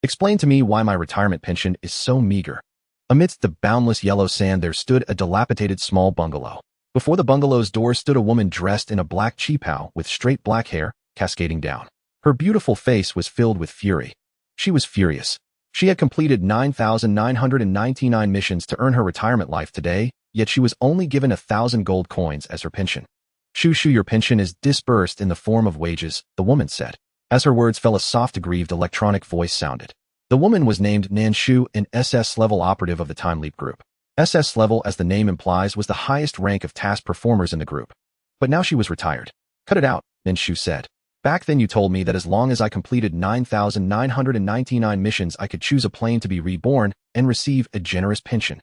Explain to me why my retirement pension is so meager. Amidst the boundless yellow sand there stood a dilapidated small bungalow. Before the bungalow's door stood a woman dressed in a black cheapao with straight black hair cascading down. Her beautiful face was filled with fury. She was furious. She had completed 9,999 missions to earn her retirement life today, yet she was only given 1,000 gold coins as her pension. Shu, your pension is disbursed in the form of wages, the woman said. As her words fell, a soft, aggrieved electronic voice sounded. The woman was named Nan Shu, an SS-level operative of the Time Leap group. SS level, as the name implies, was the highest rank of task performers in the group. But now she was retired. Cut it out, Nan Shu said. Back then you told me that as long as I completed 9,999 missions I could choose a plane to be reborn and receive a generous pension.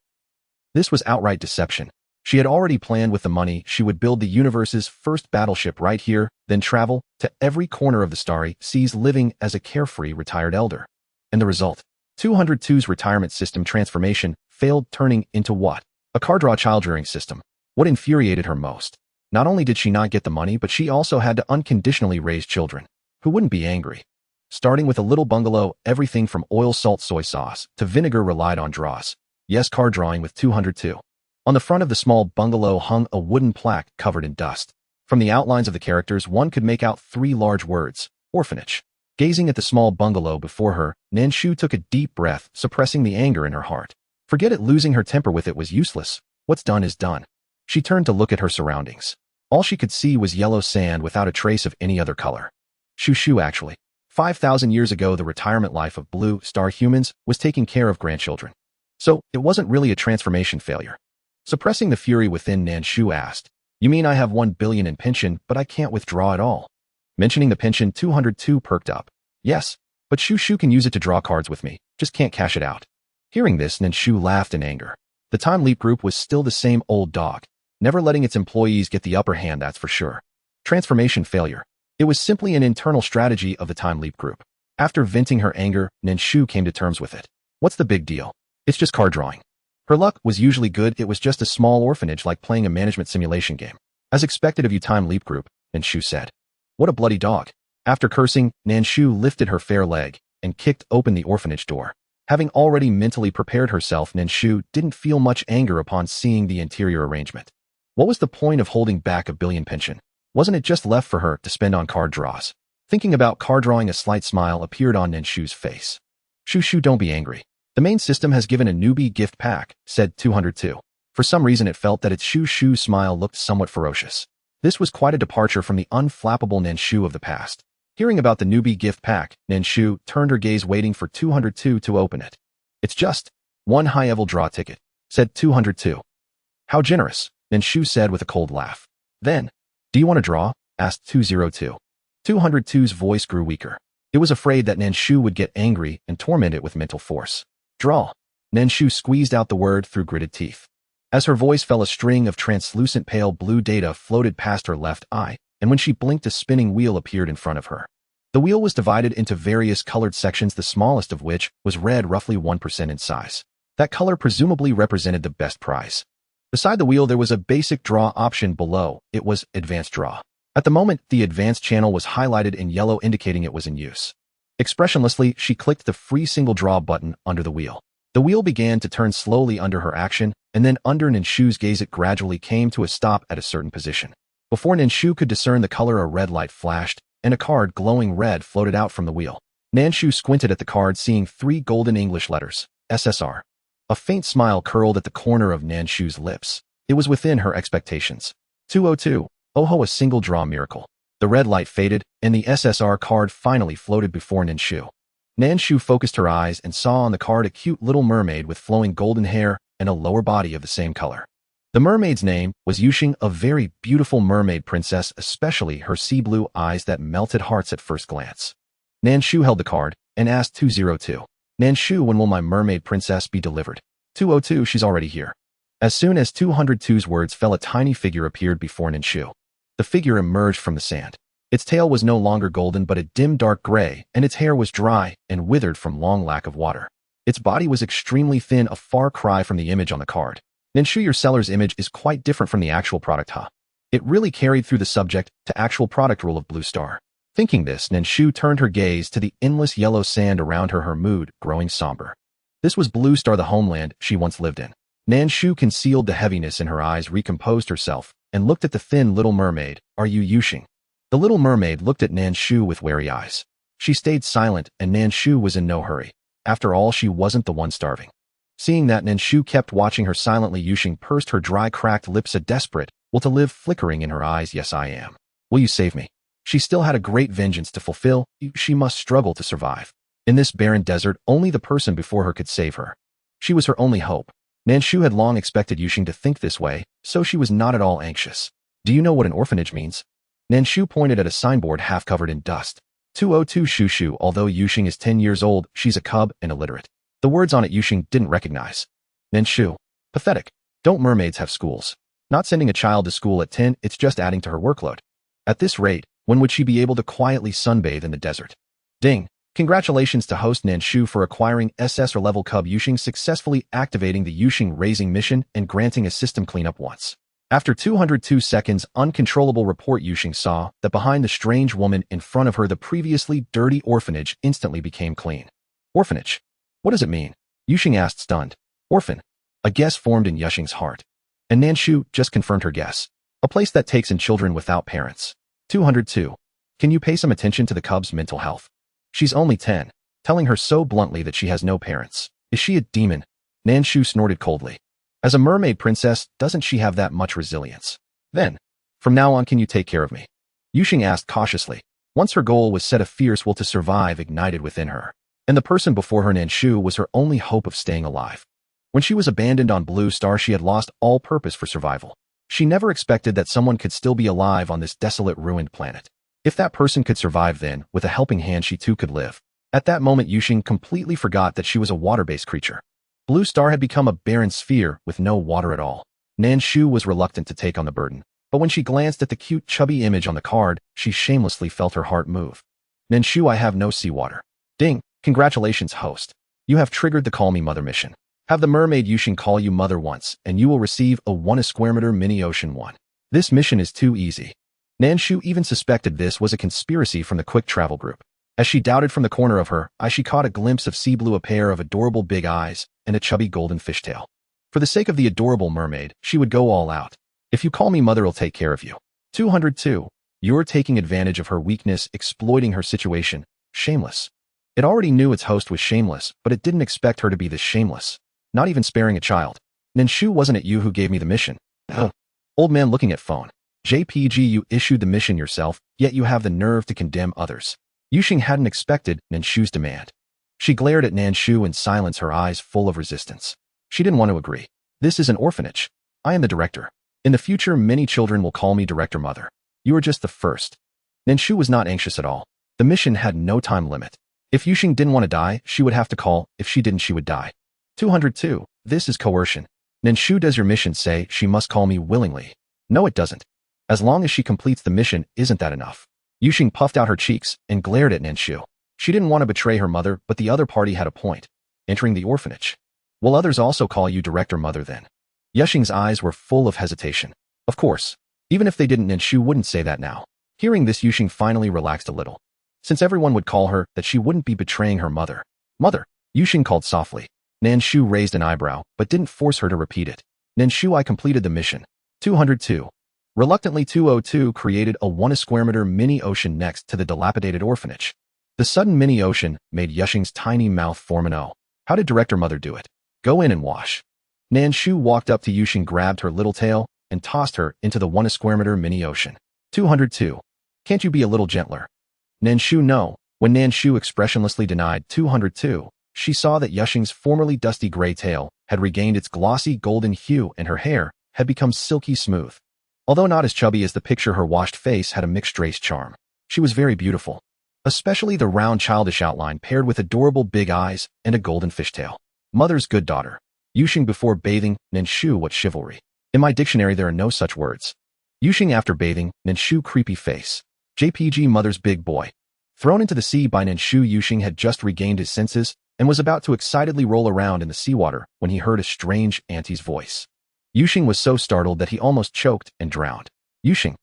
This was outright deception. She had already planned with the money she would build the universe's first battleship right here, then travel to every corner of the starry seas living as a carefree retired elder. And the result? 202's retirement system transformation failed, turning into what? A car-draw child-rearing system. What infuriated her most? Not only did she not get the money, but she also had to unconditionally raise children. Who wouldn't be angry? Starting with a little bungalow, everything from oil, salt, soy sauce to vinegar relied on draws. Yes, car drawing with 202. On the front of the small bungalow hung a wooden plaque covered in dust. From the outlines of the characters, one could make out 3 large words: orphanage. Gazing at the small bungalow before her, Nan Shu took a deep breath, suppressing the anger in her heart. Forget it, losing her temper with it was useless. What's done is done. She turned to look at her surroundings. All she could see was yellow sand without a trace of any other color. Shu, actually. 5,000 years ago, the retirement life of blue star humans was taking care of grandchildren. So, it wasn't really a transformation failure. Suppressing the fury within, Nan Shu asked, "You mean I have 1 billion in pension, but I can't withdraw at all?" Mentioning the pension, 202 perked up. "Yes, but Shu can use it to draw cards with me, just can't cash it out." Hearing this, Nan Shu laughed in anger. The Time Leap group was still the same old dog, never letting its employees get the upper hand, that's for sure. Transformation failure. It was simply an internal strategy of the Time Leap group. After venting her anger, Nan Shu came to terms with it. What's the big deal? It's just card drawing. Her luck was usually good. It was just a small orphanage, like playing a management simulation game. As expected of you, Time Leap group, Nan Shu said. What a bloody dog. After cursing, Nan Shu lifted her fair leg and kicked open the orphanage door. Having already mentally prepared herself, Nan Shu didn't feel much anger upon seeing the interior arrangement. What was the point of holding back 1 billion pension? Wasn't it just left for her to spend on card draws? Thinking about card drawing, a slight smile appeared on Nan Shu's face. Shu, don't be angry. The main system has given a newbie gift pack, said 202. For some reason it felt that its Shu's smile looked somewhat ferocious. This was quite a departure from the unflappable Nan Shu of the past. Hearing about the newbie gift pack, Nan Shu turned her gaze, waiting for 202 to open it. It's just 1 high-level draw ticket, said 202. How generous, Nan Shu said with a cold laugh. Then, do you want to draw? Asked 202. 202's voice grew weaker. It was afraid that Nan Shu would get angry and torment it with mental force. Draw. Nan Shu squeezed out the word through gritted teeth. As her voice fell, a string of translucent pale blue data floated past her left eye, and when she blinked, a spinning wheel appeared in front of her. The wheel was divided into various colored sections, the smallest of which was red, roughly 1% in size. That color presumably represented the best prize. Beside the wheel there was a basic draw option. Below it was advanced draw. At the moment, the advanced channel was highlighted in yellow, indicating it was in use. Expressionlessly, she clicked the free single draw button under the wheel. The wheel began to turn slowly under her action, and then under Nan Shu's gaze it gradually came to a stop at a certain position. Before Nan Shu could discern the color, a red light flashed, and a card glowing red floated out from the wheel. Nan Shu squinted at the card, seeing 3 golden English letters, SSR. A faint smile curled at the corner of Nan Shu's lips. It was within her expectations. 202. Oh ho, a single draw miracle. The red light faded, and the SSR card finally floated before Nan Shu. Nan Shu focused her eyes and saw on the card a cute little mermaid with flowing golden hair and a lower body of the same color. The mermaid's name was Yuxing, a very beautiful mermaid princess, especially her sea blue eyes that melted hearts at first glance. Nan Shu held the card and asked 202. Nan Shu, when will my mermaid princess be delivered? 202, she's already here. As soon as 202's words fell, a tiny figure appeared before Nan Shu. The figure emerged from the sand. Its tail was no longer golden but a dim dark gray, and its hair was dry and withered from long lack of water. Its body was extremely thin, a far cry from the image on the card. Nan Shu, your seller's image is quite different from the actual product, huh? It really carried through the subject to actual product rule of Blue Star. Thinking this, Nan Shu turned her gaze to the endless yellow sand around her, her mood growing somber. This was Blue Star, the homeland she once lived in. Nan Shu concealed the heaviness in her eyes, recomposed herself, and looked at the thin little mermaid. Are you Yuxing? The little mermaid looked at Nan Shu with wary eyes. She stayed silent, and Nan Shu was in no hurry. After all, she wasn't the one starving. Seeing that, Nan Shu kept watching her silently. Yuxing pursed her dry, cracked lips, a desperate will to live flickering in her eyes. Yes, I am. Will you save me? She still had a great vengeance to fulfill. She must struggle to survive. In this barren desert, only the person before her could save her. She was her only hope. Nan Shu had long expected Yuxing to think this way, so she was not at all anxious. Do you know what an orphanage means? Nan Shu pointed at a signboard half covered in dust. 202 Shu. Although Yuxing is 10 years old, she's a cub and illiterate. The words on it Yuxing didn't recognize. Nan Shu. Pathetic. Don't mermaids have schools? Not sending a child to school at 10, it's just adding to her workload. At this rate, when would she be able to quietly sunbathe in the desert? Ding. Congratulations to host Nan Shu for acquiring SS or level cub Yuxing, successfully activating the CP+raising mission and granting a system cleanup once. After 202 seconds, uncontrollable report, Yuxing saw that behind the strange woman in front of her, the previously dirty orphanage instantly became clean. Orphanage? What does it mean? Yuxing asked, stunned. Orphan. A guess formed in Yuxing's heart. And Nan Shu just confirmed her guess. A place that takes in children without parents. 202. Can you pay some attention to the cub's mental health? She's only 10, telling her so bluntly that she has no parents. Is she a demon? Nan Shu snorted coldly. As a mermaid princess, doesn't she have that much resilience? Then, from now on, can you take care of me? Yuxing asked cautiously. Once her goal was set, a fierce will to survive ignited within her. And the person before her, Nan Shu, was her only hope of staying alive. When she was abandoned on Blue Star, she had lost all purpose for survival. She never expected that someone could still be alive on this desolate, ruined planet. If that person could survive, then, with a helping hand, she too could live. At that moment, Yuxing completely forgot that she was a water-based creature. Blue Star had become a barren sphere with no water at all. Nan Shu was reluctant to take on the burden, but when she glanced at the cute, chubby image on the card, she shamelessly felt her heart move. Nan Shu, I have no seawater. Ding. Congratulations, host. You have triggered the Call Me Mother mission. Have the mermaid Yuxing call you mother once, and you will receive a 1 square meter mini ocean 1. This mission is too easy. Nan Shu even suspected this was a conspiracy from the quick travel group. As she doubted, from the corner of her eye, she caught a glimpse of sea blue, a pair of adorable big eyes, and a chubby golden fishtail. For the sake of the adorable mermaid, she would go all out. If you call me mother, I'll take care of you. 202. You're taking advantage of her weakness, exploiting her situation. Shameless. It already knew its host was shameless, but it didn't expect her to be this shameless. Not even sparing a child. Nan Shu, wasn't it you who gave me the mission? Oh. Old man looking at phone. JPG, you issued the mission yourself, yet you have the nerve to condemn others. Yuxing hadn't expected Nan Shu's demand. She glared at Nan Shu in silence, her eyes full of resistance. She didn't want to agree. This is an orphanage. I am the director. In the future, many children will call me Director Mother. You are just the first. Nan Shu was not anxious at all. The mission had no time limit. If Yuxing didn't want to die, she would have to call. If she didn't, she would die. 202. This is coercion. Nan Shu, does your mission say she must call me willingly? No, it doesn't. As long as she completes the mission, isn't that enough? Yuxing puffed out her cheeks and glared at Nan Shu. She didn't want to betray her mother, but the other party had a point. Entering the orphanage. Will others also call you Director Mother then? Yuxing's eyes were full of hesitation. Of course. Even if they didn't, Nan Shu wouldn't say that now. Hearing this, Yuxing finally relaxed a little. Since everyone would call her that, she wouldn't be betraying her mother. Mother, Yuxing called softly. Nan Shu raised an eyebrow, but didn't force her to repeat it. Nan Shu, I completed the mission. 202. Reluctantly, 202 created a 1 square meter mini ocean next to the dilapidated orphanage. The sudden mini ocean made Yuxing's tiny mouth form an O. How did Director Mother do it? Go in and wash. Nan Shu walked up to Yuxing, grabbed her little tail, and tossed her into the 1 square meter mini ocean. 202. Can't you be a little gentler? Nan Shu, no. When Nan Shu expressionlessly denied 202, she saw that Yuxing's formerly dusty gray tail had regained its glossy golden hue, and her hair had become silky smooth. Although not as chubby as the picture, her washed face had a mixed-race charm. She was very beautiful, especially the round childish outline paired with adorable big eyes and a golden fishtail. Mother's good daughter. Yuxing before bathing. Nan Shu, what chivalry. In my dictionary there are no such words. Yuxing after bathing. Nan Shu, creepy face. JPG, mother's big boy. Thrown into the sea by Nan Shu, Yuxing had just regained his senses and was about to excitedly roll around in the seawater when he heard a strange auntie's voice. Yuxing was so startled that he almost choked and drowned. Yuxing.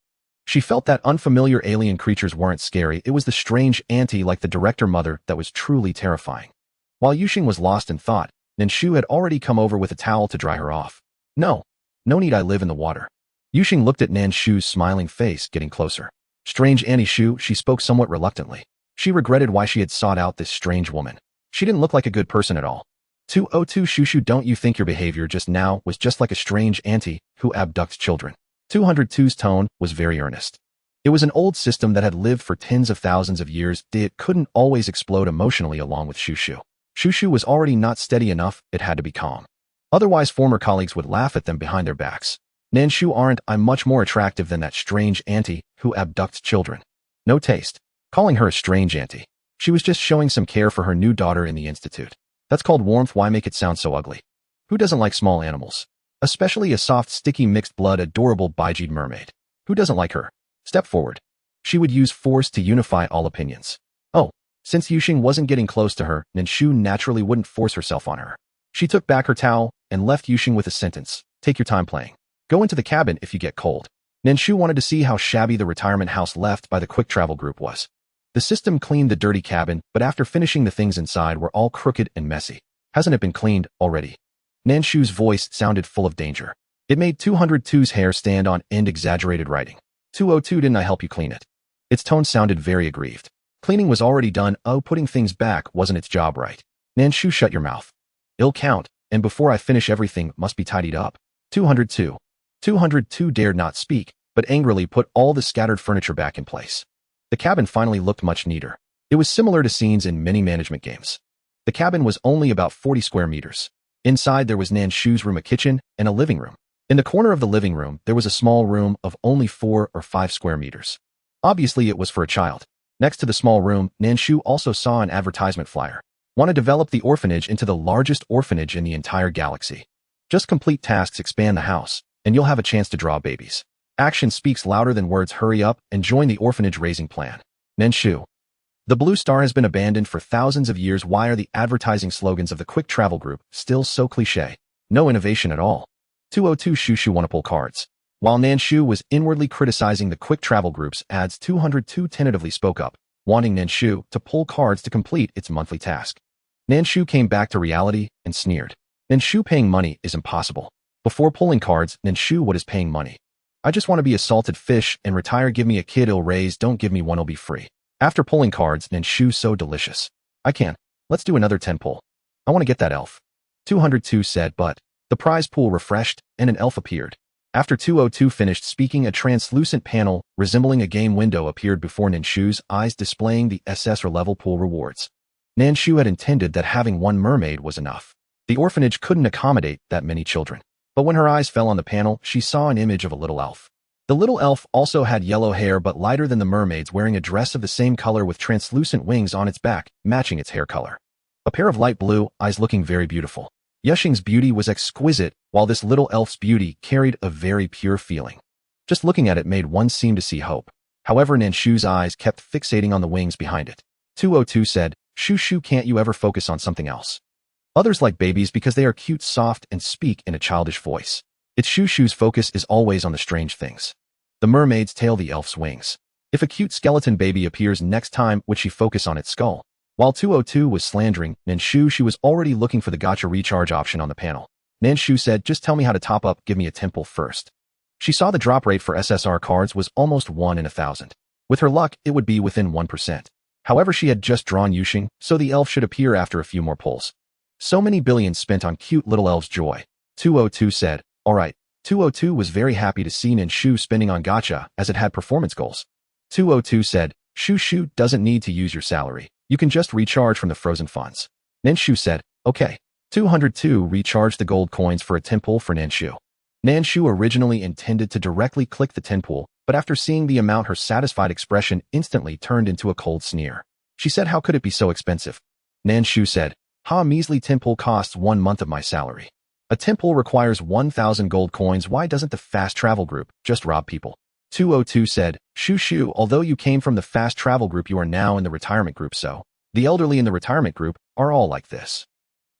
She felt that unfamiliar alien creatures weren't scary, it was the strange auntie like the director mother that was truly terrifying. While Yuxing was lost in thought, Nan Shu had already come over with a towel to dry her off. No need, I live in the water. Yuxing looked at Nan Shu's smiling face, getting closer. Strange Auntie Shu, she spoke somewhat reluctantly. She regretted why she had sought out this strange woman. She didn't look like a good person at all. 202 Shu, don't you think your behavior just now was just like a strange auntie who abducts children? 202's tone was very earnest. It was an old system that had lived for tens of thousands of years. It couldn't always explode emotionally along with Shu. Shu was already not steady enough, it had to be calm. Otherwise former colleagues would laugh at them behind their backs. Nan Shu, I'm much more attractive than that strange auntie who abducts children. No taste. Calling her a strange auntie. She was just showing some care for her new daughter in the institute. That's called warmth. Why make it sound so ugly? Who doesn't like small animals? Especially a soft, sticky, mixed-blood, adorable Baijid mermaid. Who doesn't like her? Step forward. She would use force to unify all opinions. Oh, since Yuxing wasn't getting close to her, Nan Shu naturally wouldn't force herself on her. She took back her towel and left Yuxing with a sentence. Take your time playing. Go into the cabin if you get cold. Nan Shu wanted to see how shabby the retirement house left by the quick travel group was. The system cleaned the dirty cabin, but after finishing the things inside were all crooked and messy. Hasn't it been cleaned already? Nan Shu's voice sounded full of danger. It made 202's hair stand on end. Exaggerated writing. 202, didn't I help you clean it? Its tone sounded very aggrieved. Cleaning was already done. Oh, putting things back wasn't its job, right? Nan Shu, shut your mouth. It'll count, and before I finish everything must be tidied up. 202. 202 dared not speak, but angrily put all the scattered furniture back in place. The cabin finally looked much neater. It was similar to scenes in many management games. The cabin was only about 40 square meters. Inside there was Nan Shu's room, a kitchen, and a living room. In the corner of the living room, there was a small room of only 4 or 5 square meters. Obviously it was for a child. Next to the small room, Nan Shu also saw an advertisement flyer. Want to develop the orphanage into the largest orphanage in the entire galaxy. Just complete tasks, expand the house, and you'll have a chance to draw babies. Action speaks louder than words. Hurry up and join the orphanage raising plan. Nan Shu. The Blue Star has been abandoned for thousands of years. Why are the advertising slogans of the quick travel group still so cliché? No innovation at all. 202 Shu want to pull cards. While Nan Shu was inwardly criticizing the quick travel group's ads, 202 tentatively spoke up, wanting Nan Shu to pull cards to complete its monthly task. Nan Shu came back to reality and sneered. Nan Shu, paying money is impossible. Before pulling cards, Nan Shu, what is paying money? I just want to be a salted fish and retire. Give me a kid, it'll raise. Don't give me one, it'll be free. After pulling cards, Nan Shu, so delicious. I can. Let's do another 10 pull. I want to get that elf. 202 said, but the prize pool refreshed and an elf appeared. After 202 finished speaking, a translucent panel resembling a game window appeared before Nan Shu's eyes, displaying the SS or level pool rewards. Nan Shu had intended that having one mermaid was enough. The orphanage couldn't accommodate that many children. But when her eyes fell on the panel, she saw an image of a little elf. The little elf also had yellow hair but lighter than the mermaid's, wearing a dress of the same color with translucent wings on its back, matching its hair color. A pair of light blue eyes, looking very beautiful. Yuxing's beauty was exquisite, while this little elf's beauty carried a very pure feeling. Just looking at it made one seem to see hope. However, Nan Shu's eyes kept fixating on the wings behind it. 202 said, Shu, can't you ever focus on something else? Others like babies because they are cute, soft, and speak in a childish voice. It's Shu's focus is always on the strange things. The mermaid's tail, the elf's wings. If a cute skeleton baby appears next time, would she focus on its skull? While 202 was slandering Nan Shu, she was already looking for the gacha recharge option on the panel. Nan Shu said, just tell me how to top up, give me a temple first. She saw the drop rate for SSR cards was almost 1 in 1,000. With her luck, it would be within 1%. However, she had just drawn Yuxing, so the elf should appear after a few more pulls. So many billions spent on cute little elves' joy. 202 said, alright. 202 was very happy to see Nan Shu spending on gacha as it had performance goals. 202 said, Shu doesn't need to use your salary. You can just recharge from the frozen funds. Nan Shu said, okay. 202 recharged the gold coins for a 10 pull for Nan Shu. Nan Shu originally intended to directly click the 10 pull, but after seeing the amount, her satisfied expression instantly turned into a cold sneer. She said, how could it be so expensive? Nan Shu said, a measly 10 pull costs 1 month of my salary. A 10 pull requires 1,000 gold coins. Why doesn't the fast travel group just rob people? 202 said, Shu, although you came from the fast travel group, you are now in the retirement group, so the elderly in the retirement group are all like this.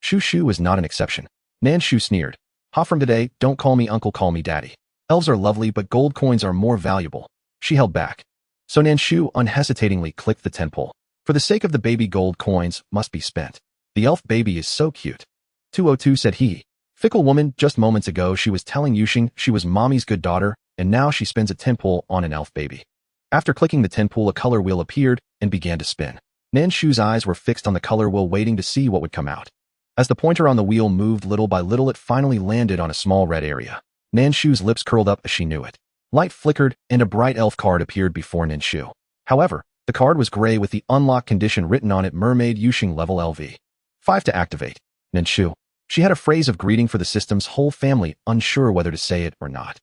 Shu is not an exception. Nan Shu sneered. From today, don't call me uncle, call me daddy. Elves are lovely, but gold coins are more valuable. She held back. So Nan Shu unhesitatingly clicked the 10 pull. For the sake of the baby, gold coins must be spent. The elf baby is so cute. 202 said he. Fickle woman, just moments ago she was telling Yuxing she was mommy's good daughter, and now she spends a 10 pull on an elf baby. After clicking the 10 pull, a color wheel appeared and began to spin. Nan Shu's eyes were fixed on the color wheel, waiting to see what would come out. As the pointer on the wheel moved little by little, it finally landed on a small red area. Nan Shu's lips curled up as she knew it. Light flickered, and a bright elf card appeared before Nan Shu. However, the card was gray with the unlock condition written on it, mermaid Yuxing level LV. 5 to activate. Nan Shu. She had a phrase of greeting for the system's whole family, unsure whether to say it or not.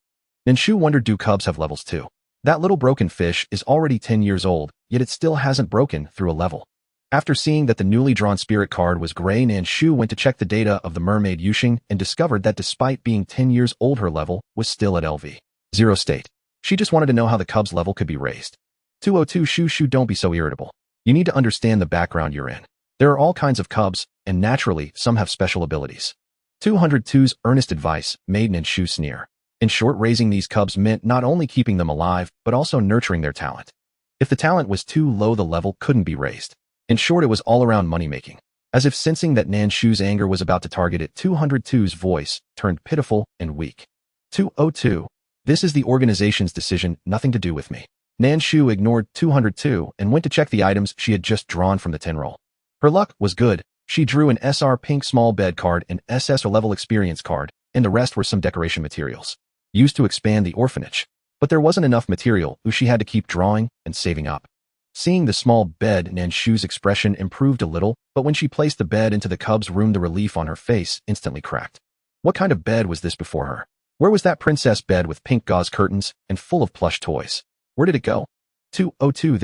Nan Shu wondered, do cubs have levels too? That little broken fish is already 10 years old, yet it still hasn't broken through a level. After seeing that the newly drawn spirit card was gray, Nan Shu went to check the data of the mermaid Yuxing and discovered that despite being 10 years old, her level was still at LV 0 state. She just wanted to know how the cub's level could be raised. 202 Shu, don't be so irritable. You need to understand the background you're in. There are all kinds of cubs, and naturally, some have special abilities. 202's earnest advice made Nan Shu sneer. In short, raising these cubs meant not only keeping them alive, but also nurturing their talent. If the talent was too low, the level couldn't be raised. In short, it was all around money-making. As if sensing that Nan Shu's anger was about to target it, 202's voice turned pitiful and weak. 202, this is the organization's decision, nothing to do with me. Nan Shu ignored 202 and went to check the items she had just drawn from the 10 roll. Her luck was good. She drew an SR pink small bed card, an SS level experience card, and the rest were some decoration materials used to expand the orphanage. But there wasn't enough material, so she had to keep drawing and saving up. Seeing the small bed, Nan Shu's expression improved a little, but when she placed the bed into the cub's room, the relief on her face instantly cracked. What kind of bed was this before her? Where was that princess bed with pink gauze curtains and full of plush toys? Where did it go? 202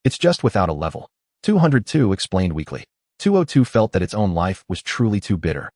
It's just without a level. 202 explained weakly. 202 felt that its own life was truly too bitter.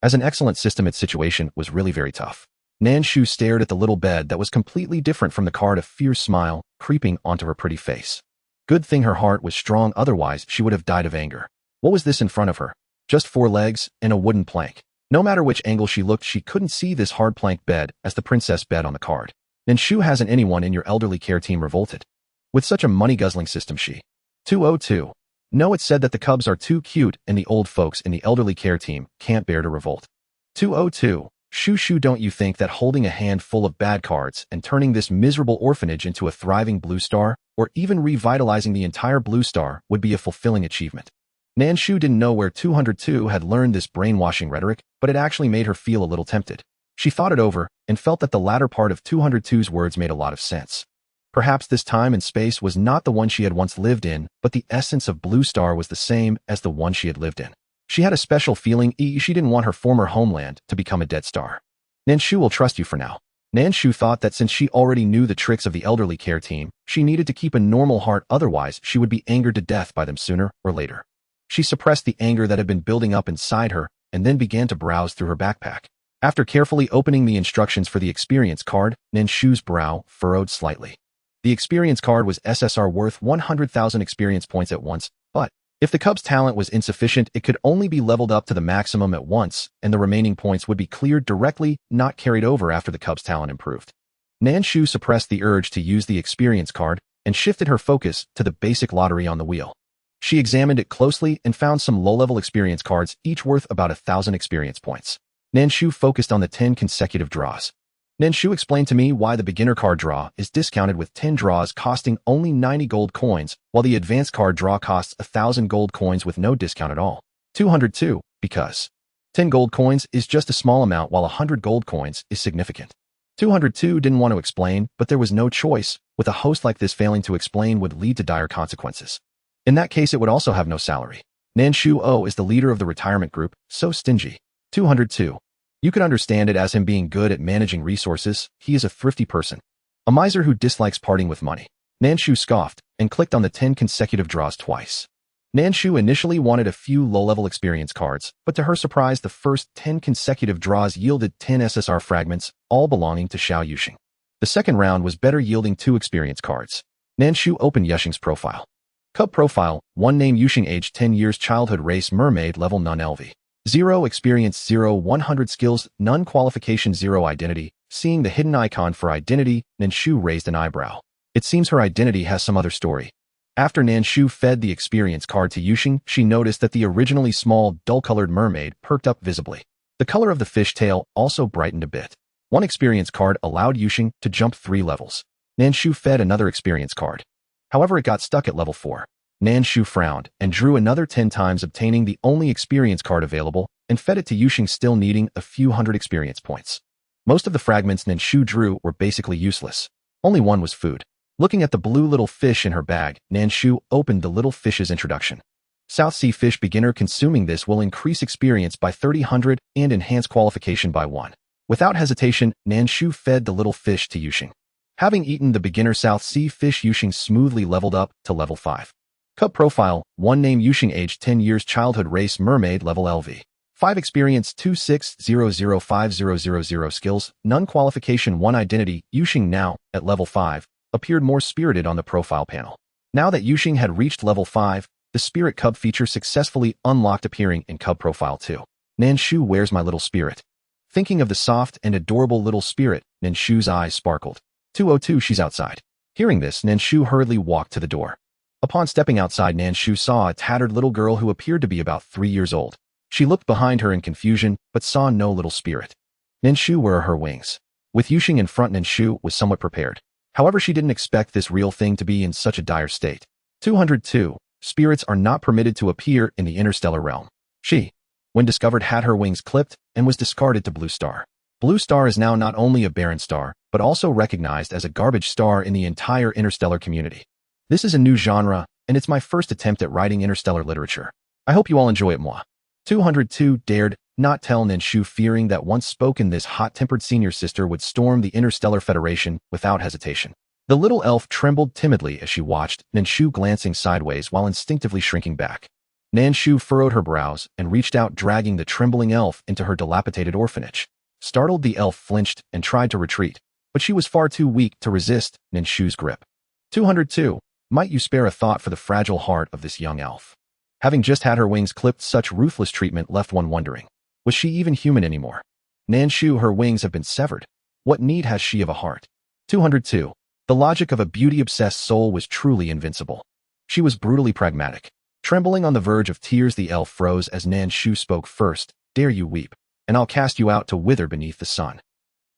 As an excellent system, its situation was really very tough. Nan Shu stared at the little bed that was completely different from the card, a fierce smile creeping onto her pretty face. Good thing her heart was strong, otherwise she would have died of anger. What was this in front of her? Just 4 legs and a wooden plank. No matter which angle she looked, she couldn't see this hard plank bed as the princess bed on the card. Nan Shu, hasn't anyone in your elderly care team revolted? With such a money-guzzling system, she. 202. No, it said that the cubs are too cute and the old folks in the elderly care team can't bear to revolt. 202. Shu, don't you think that holding a hand full of bad cards and turning this miserable orphanage into a thriving blue star, or even revitalizing the entire blue star, would be a fulfilling achievement? Nan Shu didn't know where 202 had learned this brainwashing rhetoric, but it actually made her feel a little tempted. She thought it over and felt that the latter part of 202's words made a lot of sense. Perhaps this time and space was not the one she had once lived in, but the essence of Blue Star was the same as the one she had lived in. She had a special feeling she didn't want her former homeland to become a dead star. Nan Shu will trust you for now. Nan Shu thought that since she already knew the tricks of the elderly care team, she needed to keep a normal heart, otherwise she would be angered to death by them sooner or later. She suppressed the anger that had been building up inside her and then began to browse through her backpack. After carefully opening the instructions for the experience card, Nan Shu's brow furrowed slightly. The experience card was SSR worth 100,000 experience points at once, but if the cub's talent was insufficient, it could only be leveled up to the maximum at once, and the remaining points would be cleared directly, not carried over after the cub's talent improved. Nan Shu suppressed the urge to use the experience card and shifted her focus to the basic lottery on the wheel. She examined it closely and found some low-level experience cards, each worth about 1,000 experience points. Nan Shu focused on the 10 consecutive draws. Nan Shu explained to me why the beginner card draw is discounted, with 10 draws costing only 90 gold coins, while the advanced card draw costs 1,000 gold coins with no discount at all. 202, because 10 gold coins is just a small amount while 100 gold coins is significant. 202 didn't want to explain, but there was no choice. With a host like this, failing to explain would lead to dire consequences. In that case, it would also have no salary. Nan Shu is the leader of the retirement group, so stingy. 202. You could understand it as him being good at managing resources. He is a thrifty person. A miser who dislikes parting with money. Nan Shu scoffed and clicked on the 10 consecutive draws twice. Nan Shu initially wanted a few low-level experience cards, but to her surprise, the first 10 consecutive draws yielded 10 SSR fragments, all belonging to Xiao Yuxing. The second round was better, yielding 2 experience cards. Nan Shu opened Yuxing's profile. Cub profile, 1 name Yuxing, age 10 years, childhood race mermaid, level none, LV 0, experience 0, 100 skills, none, qualification 0, identity. Seeing the hidden icon for identity, Nan Shu raised an eyebrow. It seems her identity has some other story. After Nan Shu fed the experience card to Yuxing, she noticed that the originally small, dull-colored mermaid perked up visibly. The color of the fish tail also brightened a bit. One experience card allowed Yuxing to jump 3 levels. Nan Shu fed another experience card. However, it got stuck at level 4. Nan Shu frowned and drew another 10 times, obtaining the only experience card available, and fed it to Yuxing, still needing a few hundred experience points. Most of the fragments Nan Shu drew were basically useless. Only one was food. Looking at the blue little fish in her bag, Nan Shu opened the little fish's introduction. South Sea Fish Beginner. Consuming this will increase experience by 300 and enhance qualification by 1. Without hesitation, Nan Shu fed the little fish to Yuxing. Having eaten the beginner South Sea Fish, Yuxing smoothly leveled up to level 5. Cub profile, 1 name Yuxing, age 10 years, childhood race mermaid, level LV. 5 experience, 26005000 skills, none qualification, 1 identity. Yuxing, now at level 5, appeared more spirited on the profile panel. Now that Yuxing had reached level 5, the Spirit Cub feature successfully unlocked, appearing in Cub profile 2. Nan Shu, where's my little spirit? Thinking of the soft and adorable little spirit, Nan Shu's eyes sparkled. 202, she's outside. Hearing this, Nan Shu hurriedly walked to the door. Upon stepping outside, Nan Shu saw a tattered little girl who appeared to be about 3 years old. She looked behind her in confusion, but saw no little spirit. Nan Shu, where are her wings? With Yuxing in front, Nan Shu was somewhat prepared. However, she didn't expect this real thing to be in such a dire state. 202. Spirits are not permitted to appear in the interstellar realm. She, when discovered, had her wings clipped and was discarded to Blue Star. Blue Star is now not only a barren star, but also recognized as a garbage star in the entire interstellar community. This is a new genre, and it's my first attempt at writing interstellar literature. I hope you all enjoy it. Moi. 202 dared not tell Nan Shu, fearing that once spoken, this hot-tempered senior sister would storm the Interstellar Federation without hesitation. The little elf trembled timidly as she watched Nan Shu, glancing sideways while instinctively shrinking back. Nan Shu furrowed her brows and reached out, dragging the trembling elf into her dilapidated orphanage. Startled, the elf flinched and tried to retreat, but she was far too weak to resist Nan Shu's grip. 202. Might you spare a thought for the fragile heart of this young elf? Having just had her wings clipped, such ruthless treatment left one wondering. Was she even human anymore? Nan Shu, her wings have been severed. What need has she of a heart? 202. The logic of a beauty-obsessed soul was truly invincible. She was brutally pragmatic. Trembling on the verge of tears, the elf froze as Nan Shu spoke first. Dare you weep, and I'll cast you out to wither beneath the sun.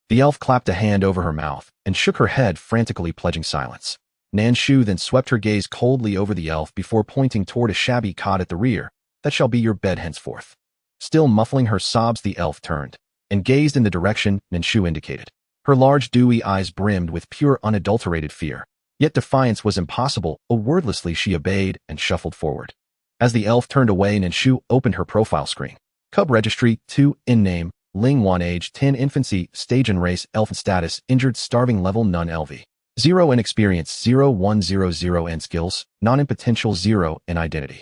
The elf clapped a hand over her mouth and shook her head frantically, pledging silence. Nan Shu then swept her gaze coldly over the elf before pointing toward a shabby cot at the rear. That shall be your bed henceforth. Still muffling her sobs, the elf turned and gazed in the direction Nan Shu indicated. Her large dewy eyes brimmed with pure unadulterated fear. Yet defiance was impossible. Wordlessly she obeyed and shuffled forward. As the elf turned away, Nan Shu opened her profile screen. Cub registry 2, in name, Ling Huan, age 10, infancy, stage and race, elfin status, injured, starving, level none, LV. 0 in experience, 0100 in skills, non in potential, 0 in identity.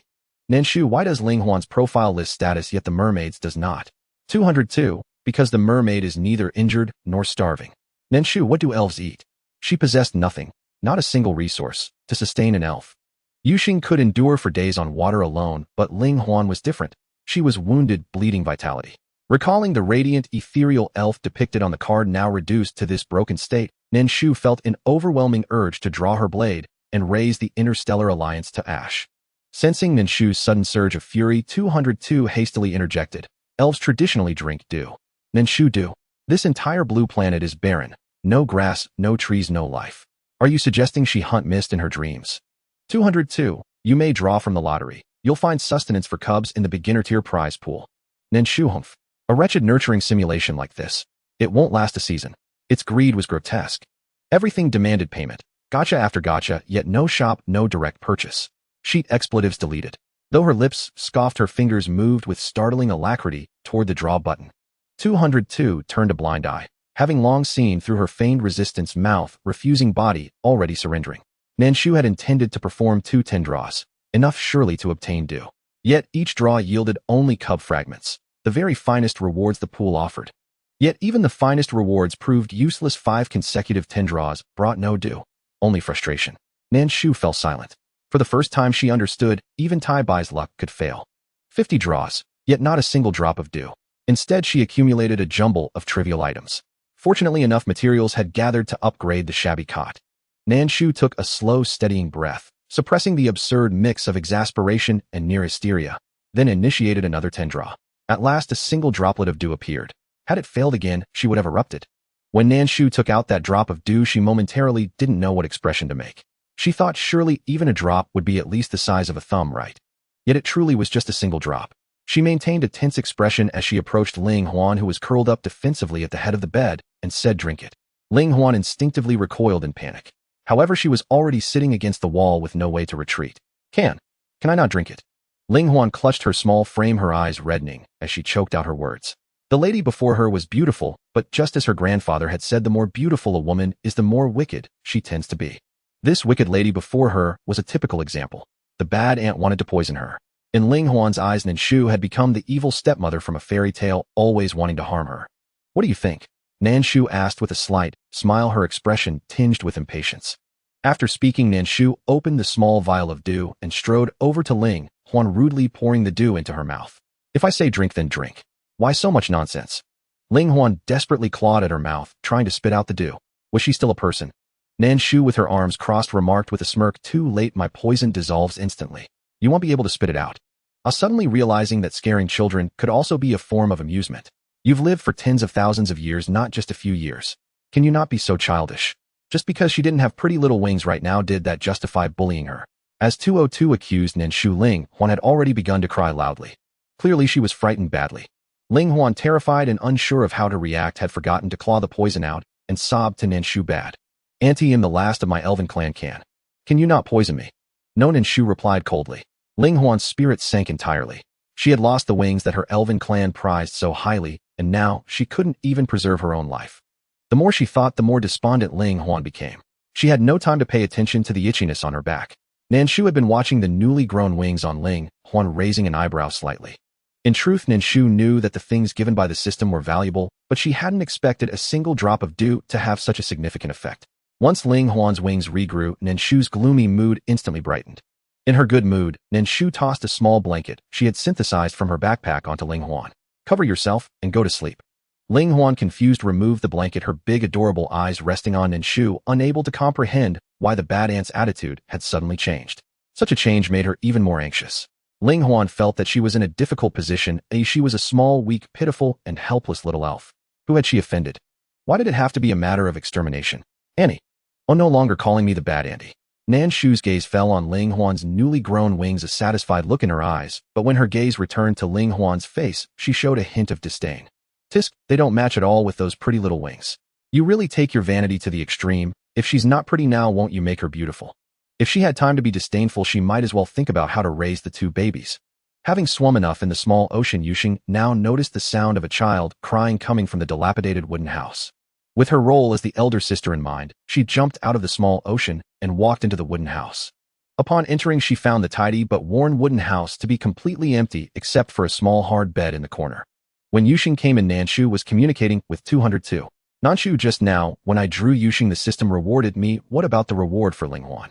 Nan Shu, why does Ling Huan's profile list status yet the mermaid's does not? 202, because the mermaid is neither injured nor starving. Nan Shu, what do elves eat? She possessed nothing, not a single resource, to sustain an elf. Yuxing could endure for days on water alone, but Ling Huan was different. She was wounded, bleeding vitality. Recalling the radiant, ethereal elf depicted on the card, now reduced to this broken state, Nan Shu felt an overwhelming urge to draw her blade and raise the Interstellar Alliance to ash. Sensing Nan Shu's sudden surge of fury, 202 hastily interjected. Elves traditionally drink dew. Nan Shu, dew? This entire blue planet is barren. No grass, no trees, no life. Are you suggesting she hunt mist in her dreams? 202. You may draw from the lottery. You'll find sustenance for cubs in the beginner tier prize pool. Nan Shu, humph. A wretched nurturing simulation like this. It won't last a season. Its greed was grotesque. Everything demanded payment. Gotcha after gotcha, yet no shop, no direct purchase. Sheet expletives deleted. Though her lips scoffed, her fingers moved with startling alacrity toward the draw button. 202 turned a blind eye, having long seen through her feigned resistance, mouth, refusing, body, already surrendering. Nan Shu had intended to perform 210 draws, enough surely to obtain dew. Yet each draw yielded only cub fragments, the very finest rewards the pool offered. Yet even the finest rewards proved useless. 5 consecutive 10 draws brought no dew, only frustration. Nan Shu fell silent. For the first time she understood, even Tai Bai's luck could fail. 50 draws, yet not a single drop of dew. Instead, she accumulated a jumble of trivial items. Fortunately, enough materials had gathered to upgrade the shabby cot. Nan Shu took a slow, steadying breath, suppressing the absurd mix of exasperation and near hysteria, then initiated another 10 draw. At last, a single droplet of dew appeared. Had it failed again, she would have erupted. When Nan Shu took out that drop of dew, she momentarily didn't know what expression to make. She thought surely even a drop would be at least the size of a thumb, right? Yet it truly was just a single drop. She maintained a tense expression as she approached Ling Huan, who was curled up defensively at the head of the bed, and said, "Drink it." Ling Huan instinctively recoiled in panic. However, she was already sitting against the wall with no way to retreat. Can I not drink it?" Ling Huan clutched her small frame, her eyes reddening as she choked out her words. The lady before her was beautiful, but just as her grandfather had said, the more beautiful a woman is, the more wicked she tends to be. This wicked lady before her was a typical example. The bad aunt wanted to poison her. In Ling Huan's eyes, Nan Shu had become the evil stepmother from a fairy tale, always wanting to harm her. "What do you think?" Nan Shu asked with a slight smile, her expression tinged with impatience. After speaking, Nan Shu opened the small vial of dew and strode over to Ling Huan, rudely pouring the dew into her mouth. "If I say drink, then drink. Why so much nonsense?" Ling Huan desperately clawed at her mouth, trying to spit out the dew. Was she still a person? Nan Shu, with her arms crossed, remarked with a smirk, "Too late, my poison dissolves instantly. You won't be able to spit it out." Suddenly realizing that scaring children could also be a form of amusement. You've lived for tens of thousands of years, not just a few years. Can you not be so childish? Just because she didn't have pretty little wings right now, did that justify bullying her? As 202 accused Nan Shu, Ling Huan had already begun to cry loudly. Clearly she was frightened badly. Ling Huan, terrified and unsure of how to react, had forgotten to claw the poison out and sobbed to Nan Shu, "Bad Auntie, I'm the last of my elven clan. Can you not poison me?" "No," Nan Shu replied coldly. Ling Huan's spirit sank entirely. She had lost the wings that her elven clan prized so highly, and now she couldn't even preserve her own life. The more she thought, the more despondent Ling Huan became. She had no time to pay attention to the itchiness on her back. Nan Shu had been watching the newly grown wings on Ling Huan, raising an eyebrow slightly. In truth, Nan Shu knew that the things given by the system were valuable, but she hadn't expected a single drop of dew to have such a significant effect. Once Ling Huan's wings regrew, Nan Shu's gloomy mood instantly brightened. In her good mood, Nan Shu tossed a small blanket she had synthesized from her backpack onto Ling Huan. "Cover yourself and go to sleep." Ling Huan, confused, removed the blanket, her big adorable eyes resting on Nan Shu, unable to comprehend why the bad aunt's attitude had suddenly changed. Such a change made her even more anxious. Ling Huan felt that she was in a difficult position, as she was a small, weak, pitiful, and helpless little elf. Who had she offended? Why did it have to be a matter of extermination? "Annie. Oh, no longer calling me the bad auntie." Nan Shu's gaze fell on Ling Huan's newly grown wings, a satisfied look in her eyes, but when her gaze returned to Ling Huan's face, she showed a hint of disdain. "Tisk, they don't match at all with those pretty little wings. You really take your vanity to the extreme. If she's not pretty now, won't you make her beautiful?" If she had time to be disdainful, she might as well think about how to raise the two babies. Having swum enough in the small ocean, Yuxing now noticed the sound of a child crying coming from the dilapidated wooden house. With her role as the elder sister in mind, she jumped out of the small ocean and walked into the wooden house. Upon entering, she found the tidy but worn wooden house to be completely empty except for a small hard bed in the corner. When Yuxing came in, Nan Shu was communicating with 202. "Nan Shu, just now, when I drew Yuxing, the system rewarded me. What about the reward for Ling Huan?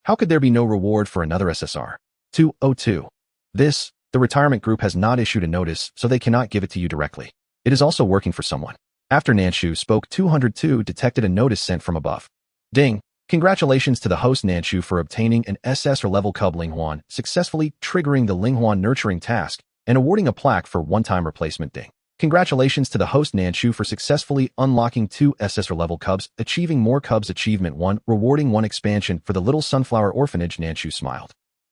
How could there be no reward for another SSR? 202. The retirement group has not issued a notice, so they cannot give it to you directly. It is also working for someone." After Nan Shu spoke, 202 detected a notice sent from above. "Ding! Congratulations to the host Nan Shu for obtaining an SSR level cub Ling Huan, successfully triggering the Ling Huan nurturing task, and awarding a plaque for one-time replacement. Ding! Congratulations to the host Nan Shu for successfully unlocking 2 SSR level cubs, achieving more cubs. Achievement 1, rewarding 1 expansion for the Little Sunflower Orphanage." Nan Shu smiled.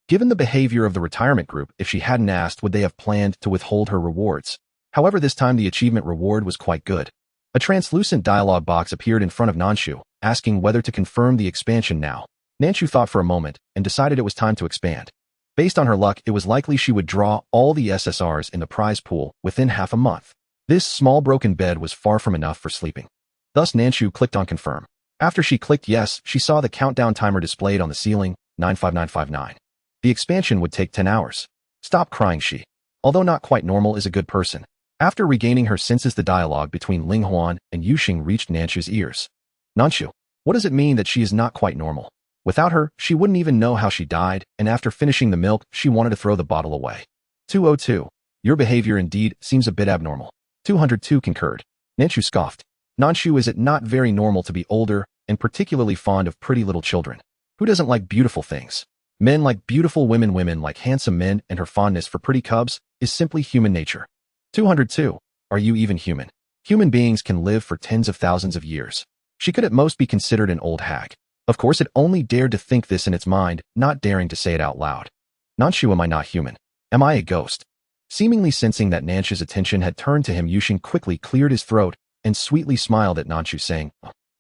Given the behavior of the retirement group, if she hadn't asked, would they have planned to withhold her rewards? However, this time the achievement reward was quite good. A translucent dialogue box appeared in front of Nan Shu, asking whether to confirm the expansion now. Nan Shu thought for a moment and decided it was time to expand. Based on her luck, it was likely she would draw all the SSRs in the prize pool within half a month. This small broken bed was far from enough for sleeping. Thus, Nan Shu clicked on confirm. After she clicked yes, she saw the countdown timer displayed on the ceiling, 95959. The expansion would take 10 hours. "Stop crying," she, although not quite normal, is a good person. After regaining her senses, the dialogue between Ling Huan and Yuxing reached Nan Shu's ears. "Nan Shu, what does it mean that she is not quite normal? Without her, she wouldn't even know how she died, and after finishing the milk, she wanted to throw the bottle away." 202. "Your behavior indeed seems a bit abnormal." 202 concurred. Nan Shu scoffed. "Nan Shu, is it not very normal to be older and particularly fond of pretty little children. Who doesn't like beautiful things? Men like beautiful women, women like handsome men, and her fondness for pretty cubs is simply human nature. 202. Are you even human? Human beings can live for tens of thousands of years. She could at most be considered an old hag. Of course, it only dared to think this in its mind, not daring to say it out loud. Nan Shu, am I not human? Am I a ghost? Seemingly sensing that Nan Shu's attention had turned to him, Yuxing quickly cleared his throat and sweetly smiled at Nan Shu, saying,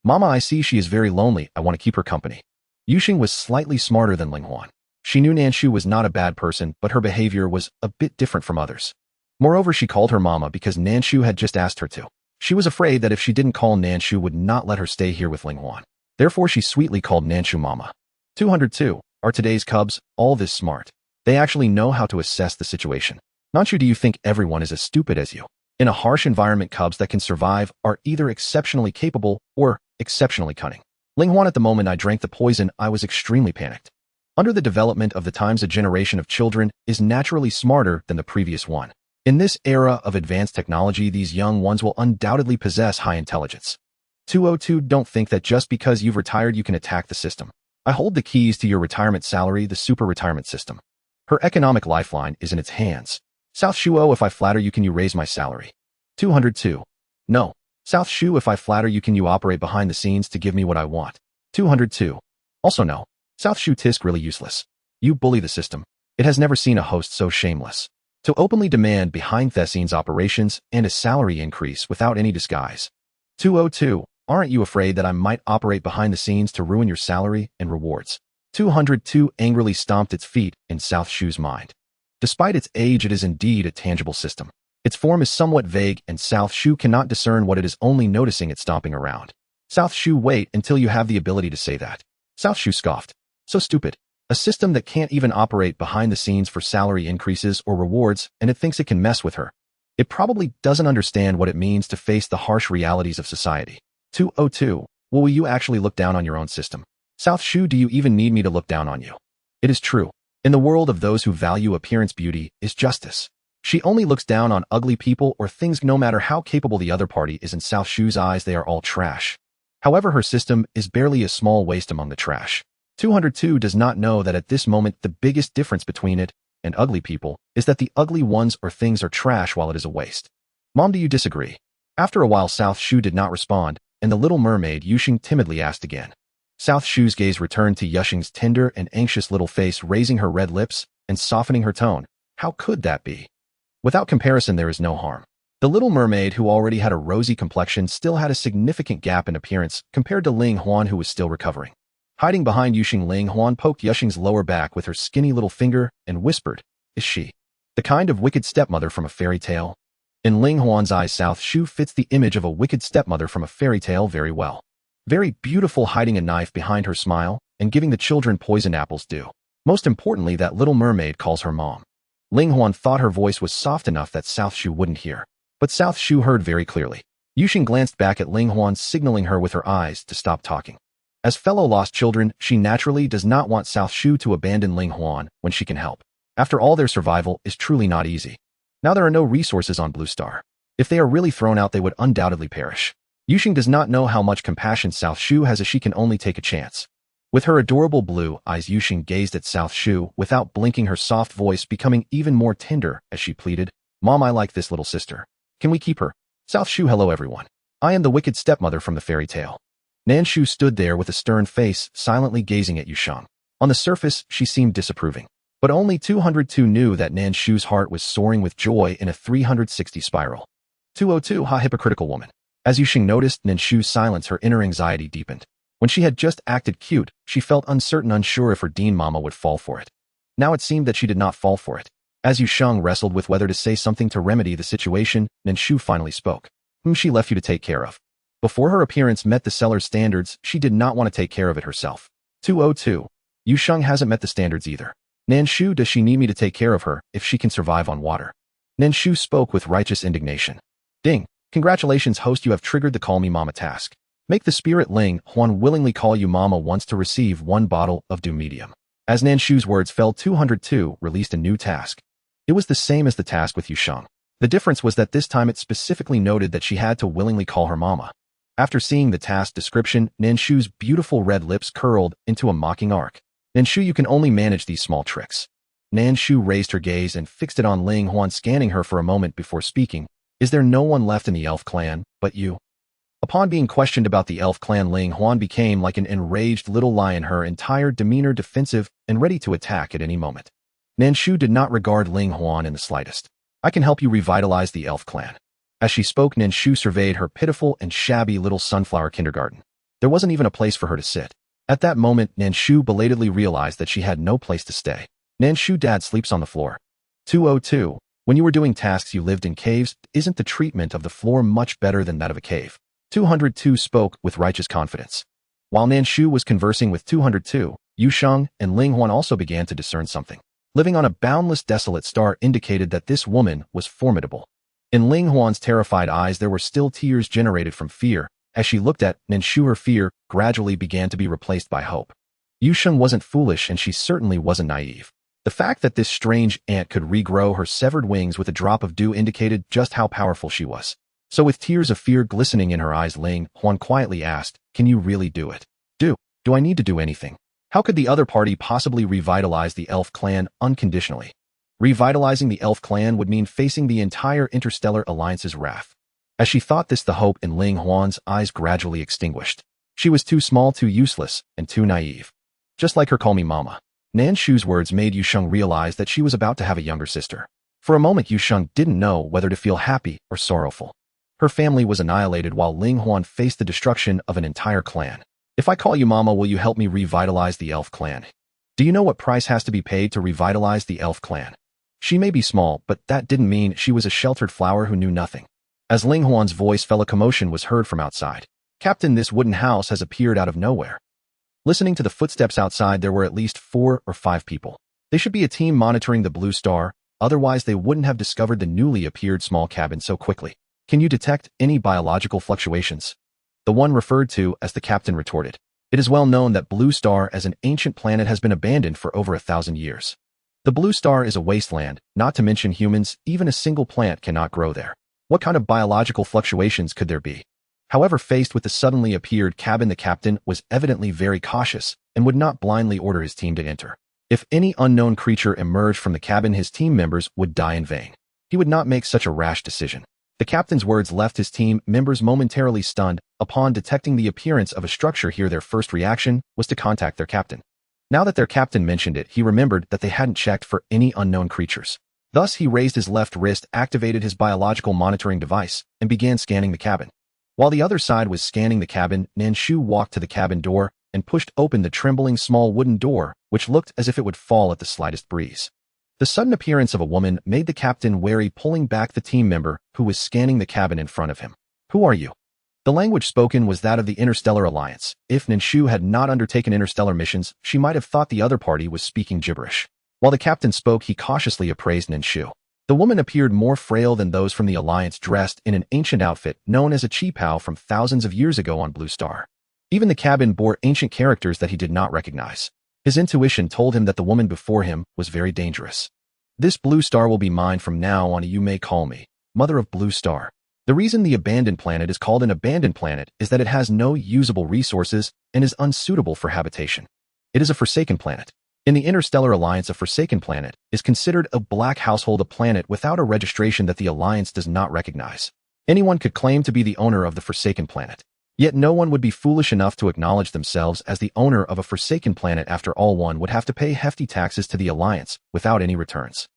Mama, I see she is very lonely. I want to keep her company. Yuxing was slightly smarter than Ling Huan. She knew Nan Shu was not a bad person, but her behavior was a bit different from others. Moreover, she called her mama because Nan Shu had just asked her to. She was afraid that if she didn't call, Nan Shu would not let her stay here with Ling Huan. Therefore, she sweetly called Nan Shu mama. 202. Are today's cubs all this smart? They actually know how to assess the situation. Nan Shu, do you think everyone is as stupid as you? In a harsh environment, cubs that can survive are either exceptionally capable or exceptionally cunning. Ling Huan, at the moment I drank the poison, I was extremely panicked. Under the development of the times, a generation of children is naturally smarter than the previous one. In this era of advanced technology, these young ones will undoubtedly possess high intelligence. 202. Don't think that just because you've retired you can attack the system. I hold the keys to your retirement salary, the super retirement system. Her economic lifeline is in its hands. South Shuo, if I flatter you, can you raise my salary? 202. No. South Shu, if I flatter you, can you operate behind the scenes to give me what I want? 202. Also no. South Shu, tisk really useless. You bully the system. It has never seen a host so shameless. To openly demand behind the scenes operations and a salary increase without any disguise. 202. Aren't you afraid that I might operate behind the scenes to ruin your salary and rewards? 202 angrily stomped its feet in South Shu's mind. Despite its age, it is indeed a tangible system. Its form is somewhat vague, and South Shu cannot discern what it is, only noticing it stomping around. South Shu, wait until you have the ability to say that. South Shu scoffed. So stupid. A system that can't even operate behind the scenes for salary increases or rewards, and it thinks it can mess with her. It probably doesn't understand what it means to face the harsh realities of society. 202. Well, will you actually look down on your own system? South Shu, do you even need me to look down on you? It is true. In the world of those who value appearance, beauty is justice. She only looks down on ugly people or things, no matter how capable the other party is. In South Shu's eyes, they are all trash. However, her system is barely a small waste among the trash. 202 does not know that at this moment the biggest difference between it and ugly people is that the ugly ones or things are trash while it is a waste. Mom, do you disagree? After a while, South Shu did not respond, and the little mermaid Yuxing timidly asked again. South Shu's gaze returned to Yuxing's tender and anxious little face, raising her red lips and softening her tone. How could that be? Without comparison, there is no harm. The little mermaid, who already had a rosy complexion, still had a significant gap in appearance compared to Ling Huan, who was still recovering. Hiding behind Yuxing, Ling Huan poked Yuxing's lower back with her skinny little finger and whispered, Is she the kind of wicked stepmother from a fairy tale? In Ling Huan's eyes, South Shu fits the image of a wicked stepmother from a fairy tale very well. Very beautiful, hiding a knife behind her smile and giving the children poisoned apples do. Most importantly, that little mermaid calls her mom. Ling Huan thought her voice was soft enough that South Shu wouldn't hear. But South Shu heard very clearly. Yuxing glanced back at Ling Huan, signaling her with her eyes to stop talking. As fellow lost children, she naturally does not want South Shu to abandon Ling Huan when she can help. After all, their survival is truly not easy. Now there are no resources on Blue Star. If they are really thrown out, they would undoubtedly perish. Yuxing does not know how much compassion South Shu has, as she can only take a chance. With her adorable blue eyes, Yuxing gazed at South Shu without blinking, her soft voice becoming even more tender as she pleaded, Mom, I like this little sister. Can we keep her? South Shu, hello everyone. I am the wicked stepmother from the fairy tale. Nan Shu stood there with a stern face, silently gazing at Yuxing. On the surface, she seemed disapproving. But only 202 knew that Nan Shu's heart was soaring with joy in a 360 spiral. 202, ha, hypocritical woman. As Yuxing noticed Nan Shu's silence, her inner anxiety deepened. When she had just acted cute, she felt uncertain, unsure if her Dean Mama would fall for it. Now it seemed that she did not fall for it. As Yuxing wrestled with whether to say something to remedy the situation, Nan Shu finally spoke. Whom she left you to take care of. Before her appearance met the seller's standards, she did not want to take care of it herself. 202. Yuxing hasn't met the standards either. Nan Shu, does she need me to take care of her if she can survive on water? Nan Shu spoke with righteous indignation. Ding. Congratulations, host, you have triggered the Call Me Mama task. Make the spirit Ling Huan willingly call you Mama once to receive 1 bottle of Dew Medium. As Nan Shu's words fell, 202 released a new task. It was the same as the task with Yuxing. The difference was that this time it specifically noted that she had to willingly call her Mama. After seeing the task description, Nan Shu's beautiful red lips curled into a mocking arc. Nan Shu, you can only manage these small tricks. Nan Shu raised her gaze and fixed it on Ling Huan, scanning her for a moment before speaking. Is there no one left in the elf clan but you? Upon being questioned about the elf clan, Ling Huan became like an enraged little lion, her entire demeanor defensive and ready to attack at any moment. Nan Shu did not regard Ling Huan in the slightest. I can help you revitalize the elf clan. As she spoke, Nan Shu surveyed her pitiful and shabby little sunflower kindergarten. There wasn't even a place for her to sit. At that moment, Nan Shu belatedly realized that she had no place to stay. Nan Shu, dad sleeps on the floor. 202. When you were doing tasks you lived in caves, isn't the treatment of the floor much better than that of a cave? 202 spoke with righteous confidence. While Nan Shu was conversing with 202, Yu Sheng and Ling Huan also began to discern something. Living on a boundless desolate star indicated that this woman was formidable. In Ling Huan's terrified eyes there were still tears generated from fear. As she looked at Nan Shu, her fear gradually began to be replaced by hope. Yu Sheng wasn't foolish, and she certainly wasn't naive. The fact that this strange ant could regrow her severed wings with a drop of dew indicated just how powerful she was. So with tears of fear glistening in her eyes, Ling Huan quietly asked, can you really do it? Do I need to do anything? How could the other party possibly revitalize the elf clan unconditionally? Revitalizing the elf clan would mean facing the entire Interstellar Alliance's wrath. As she thought this, the hope in Ling Huan's eyes gradually extinguished. She was too small, too useless, and too naive. Just like her call me mama. Nan Shu's words made Yu Sheng realize that she was about to have a younger sister. For a moment, Yu Sheng didn't know whether to feel happy or sorrowful. Her family was annihilated while Ling Huan faced the destruction of an entire clan. If I call you mama, will you help me revitalize the elf clan? Do you know what price has to be paid to revitalize the elf clan? She may be small, but that didn't mean she was a sheltered flower who knew nothing. As Ling Huan's voice fell, a commotion was heard from outside. Captain, this wooden house has appeared out of nowhere. Listening to the footsteps outside, there were at least 4 or 5 people. They should be a team monitoring the blue star, otherwise they wouldn't have discovered the newly appeared small cabin so quickly. Can you detect any biological fluctuations? The one referred to as the captain retorted. It is well known that Blue Star as an ancient planet has been abandoned for over 1,000 years. The Blue Star is a wasteland, not to mention humans, even a single plant cannot grow there. What kind of biological fluctuations could there be? However, faced with the suddenly appeared cabin, the captain was evidently very cautious and would not blindly order his team to enter. If any unknown creature emerged from the cabin, his team members would die in vain. He would not make such a rash decision. The captain's words left his team members momentarily stunned. Upon detecting the appearance of a structure here, their first reaction was to contact their captain. Now that their captain mentioned it, he remembered that they hadn't checked for any unknown creatures. Thus, he raised his left wrist, activated his biological monitoring device, and began scanning the cabin. While the other side was scanning the cabin, Nan Shu walked to the cabin door and pushed open the trembling small wooden door, which looked as if it would fall at the slightest breeze. The sudden appearance of a woman made the captain wary, pulling back the team member who was scanning the cabin in front of him. Who are you? The language spoken was that of the Interstellar Alliance. If Nan Shu had not undertaken interstellar missions, she might have thought the other party was speaking gibberish. While the captain spoke, he cautiously appraised Nan Shu. The woman appeared more frail than those from the Alliance, dressed in an ancient outfit known as a qipao from thousands of years ago on Blue Star. Even the cabin bore ancient characters that he did not recognize. His intuition told him that the woman before him was very dangerous. This Blue Star will be mine from now on. You may call me Mother of Blue Star. The reason the abandoned planet is called an abandoned planet is that it has no usable resources and is unsuitable for habitation. It is a forsaken planet. In the Interstellar Alliance, a forsaken planet is considered a black household, a planet without a registration that the Alliance does not recognize. Anyone could claim to be the owner of the forsaken planet. Yet no one would be foolish enough to acknowledge themselves as the owner of a forsaken planet. After all, one would have to pay hefty taxes to the Alliance without any returns.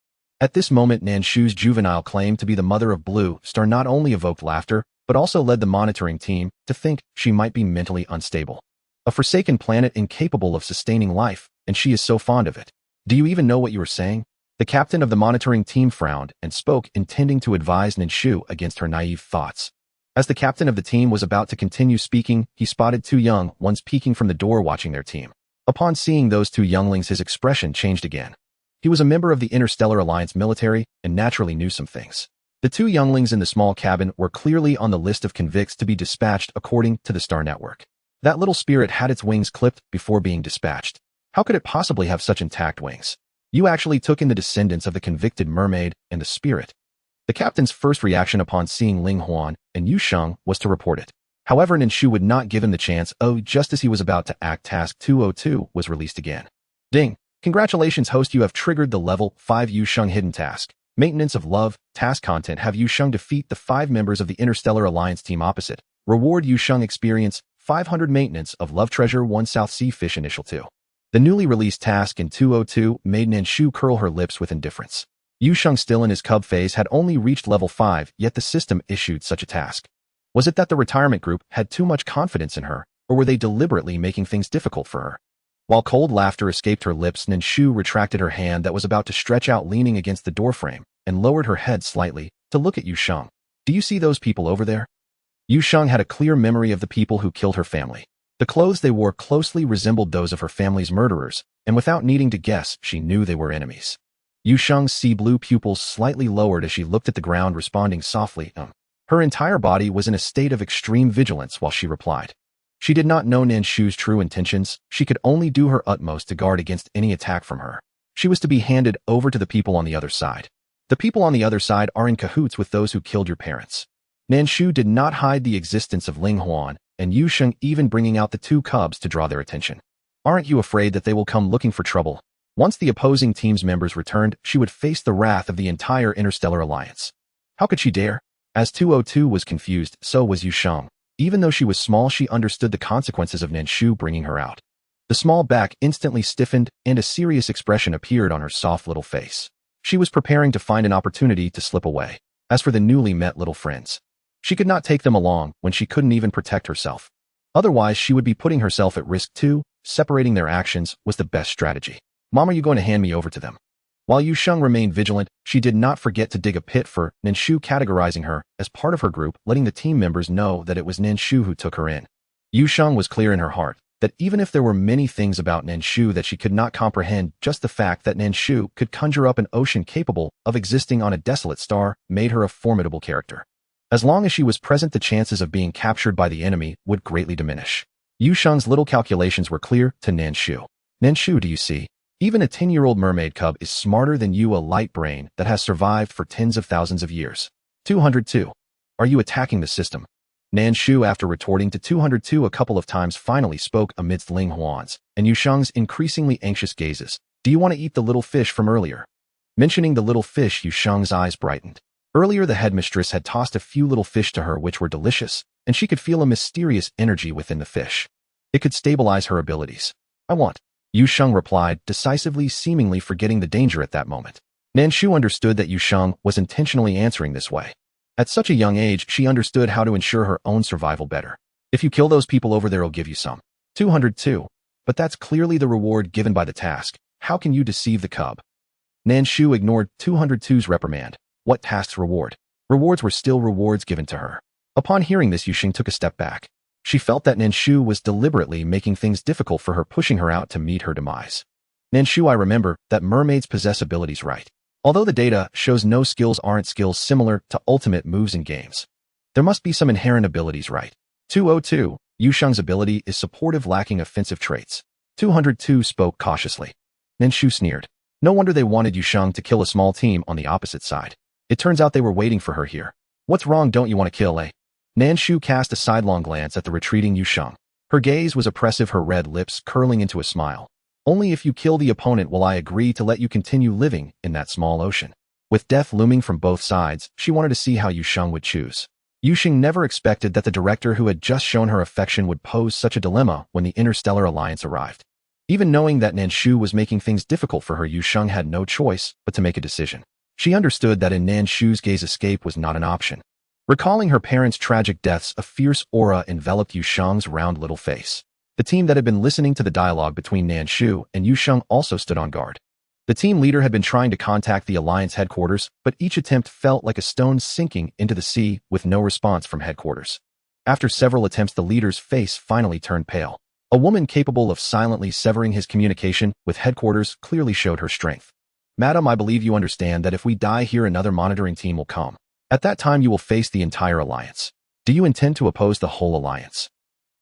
At this moment, Nan Shu's juvenile claim to be the Mother of Blue Star not only evoked laughter, but also led the monitoring team to think she might be mentally unstable. A forsaken planet incapable of sustaining life, and she is so fond of it. Do you even know what you are saying? The captain of the monitoring team frowned and spoke, intending to advise Nan Shu against her naive thoughts. As the captain of the team was about to continue speaking, he spotted 2 young ones peeking from the door watching their team. Upon seeing those 2 younglings, his expression changed again. He was a member of the Interstellar Alliance military and naturally knew some things. The 2 younglings in the small cabin were clearly on the list of convicts to be dispatched according to the Star Network. That little spirit had its wings clipped before being dispatched. How could it possibly have such intact wings? You actually took in the descendants of the convicted mermaid and the spirit. The captain's first reaction upon seeing Ling Huan and Yu Sheng was to report it. However, Nan Shu would not give him the chance. Just as he was about to act, task 202 was released again. Ding! Congratulations, host, you have triggered the level 5 Yusheng hidden task. Maintenance of love. Task content: have Yusheng defeat the 5 members of the Interstellar Alliance team opposite. Reward: Yusheng experience 500 maintenance of love. Treasure 1 South Sea Fish Initial 2. The newly released task in 202 made Nan Shu curl her lips with indifference. Yusheng, still in his cub phase, had only reached level 5, yet the system issued such a task. Was it that the retirement group had too much confidence in her, or were they deliberately making things difficult for her? While cold laughter escaped her lips, Nan Shu retracted her hand that was about to stretch out, leaning against the doorframe, and lowered her head slightly to look at Yusheng. Do you see those people over there? Yusheng had a clear memory of the people who killed her family. The clothes they wore closely resembled those of her family's murderers, and without needing to guess, she knew they were enemies. Yusheng's sea blue pupils slightly lowered as she looked at the ground, responding softly, Her entire body was in a state of extreme vigilance while she replied. She did not know Nan Shu's true intentions. She could only do her utmost to guard against any attack from her. She was to be handed over to the people on the other side. The people on the other side are in cahoots with those who killed your parents. Nan Shu did not hide the existence of Ling Huan and Yusheng, even bringing out the 2 cubs to draw their attention. Aren't you afraid that they will come looking for trouble? Once the opposing team's members returned, she would face the wrath of the entire Interstellar Alliance. How could she dare? As 202 was confused, so was Yusheng. Even though she was small, she understood the consequences of Nan Shu bringing her out. The small back instantly stiffened, and a serious expression appeared on her soft little face. She was preparing to find an opportunity to slip away. As for the newly met little friends, she could not take them along when she couldn't even protect herself. Otherwise, she would be putting herself at risk too. Separating their actions was the best strategy. Mom, are you going to hand me over to them? While Yusheng remained vigilant, she did not forget to dig a pit for Nan Shu, categorizing her as part of her group, letting the team members know that it was Nan Shu who took her in. Yusheng was clear in her heart that even if there were many things about Nan Shu that she could not comprehend, just the fact that Nan Shu could conjure up an ocean capable of existing on a desolate star made her a formidable character. As long as she was present, the chances of being captured by the enemy would greatly diminish. Yusheng's little calculations were clear to Nan Shu. Nan Shu, do you see? Even a 10-year-old mermaid cub is smarter than you, a light brain that has survived for tens of thousands of years. 202. Are you attacking the system? Nan Shu, after retorting to 202 a couple of times, finally spoke amidst Ling Huan's and Yusheng's increasingly anxious gazes. Do you want to eat the little fish from earlier? Mentioning the little fish, Yusheng's eyes brightened. Earlier, the headmistress had tossed a few little fish to her which were delicious, and she could feel a mysterious energy within the fish. It could stabilize her abilities. I want. Yusheng replied decisively, seemingly forgetting the danger at that moment. Nan Shu understood that Yusheng was intentionally answering this way. At such a young age, she understood how to ensure her own survival better. If you kill those people over there, I'll give you some. 202. But that's clearly the reward given by the task. How can you deceive the cub? Nan Shu ignored 202's reprimand. What task's reward? Rewards were still rewards given to her. Upon hearing this, Yusheng took a step back. She felt that Nan Shu was deliberately making things difficult for her, pushing her out to meet her demise. Nan Shu, I remember that mermaids possess abilities, right? Although the data shows no skills aren't skills similar to ultimate moves in games. There must be some inherent abilities, right? 202. Yusheng's ability is supportive, lacking offensive traits. 202 spoke cautiously. Nan Shu sneered. No wonder they wanted Yusheng to kill a small team on the opposite side. It turns out they were waiting for her here. What's wrong? Don't you want to kill, eh? Nan Shu cast a sidelong glance at the retreating Yusheng. Her gaze was oppressive, her red lips curling into a smile. Only if you kill the opponent will I agree to let you continue living in that small ocean. With death looming from both sides, she wanted to see how Yusheng would choose. Yusheng never expected that the director who had just shown her affection would pose such a dilemma when the Interstellar Alliance arrived. Even knowing that Nan Shu was making things difficult for her, Yusheng had no choice but to make a decision. She understood that in Nan Shu's gaze, escape was not an option. Recalling her parents' tragic deaths, a fierce aura enveloped Yusheng's round little face. The team that had been listening to the dialogue between Nan Shu and Yusheng also stood on guard. The team leader had been trying to contact the Alliance headquarters, but each attempt felt like a stone sinking into the sea with no response from headquarters. After several attempts, the leader's face finally turned pale. A woman capable of silently severing his communication with headquarters clearly showed her strength. Madam, I believe you understand that if we die here, another monitoring team will come. At that time, you will face the entire Alliance. Do you intend to oppose the whole Alliance?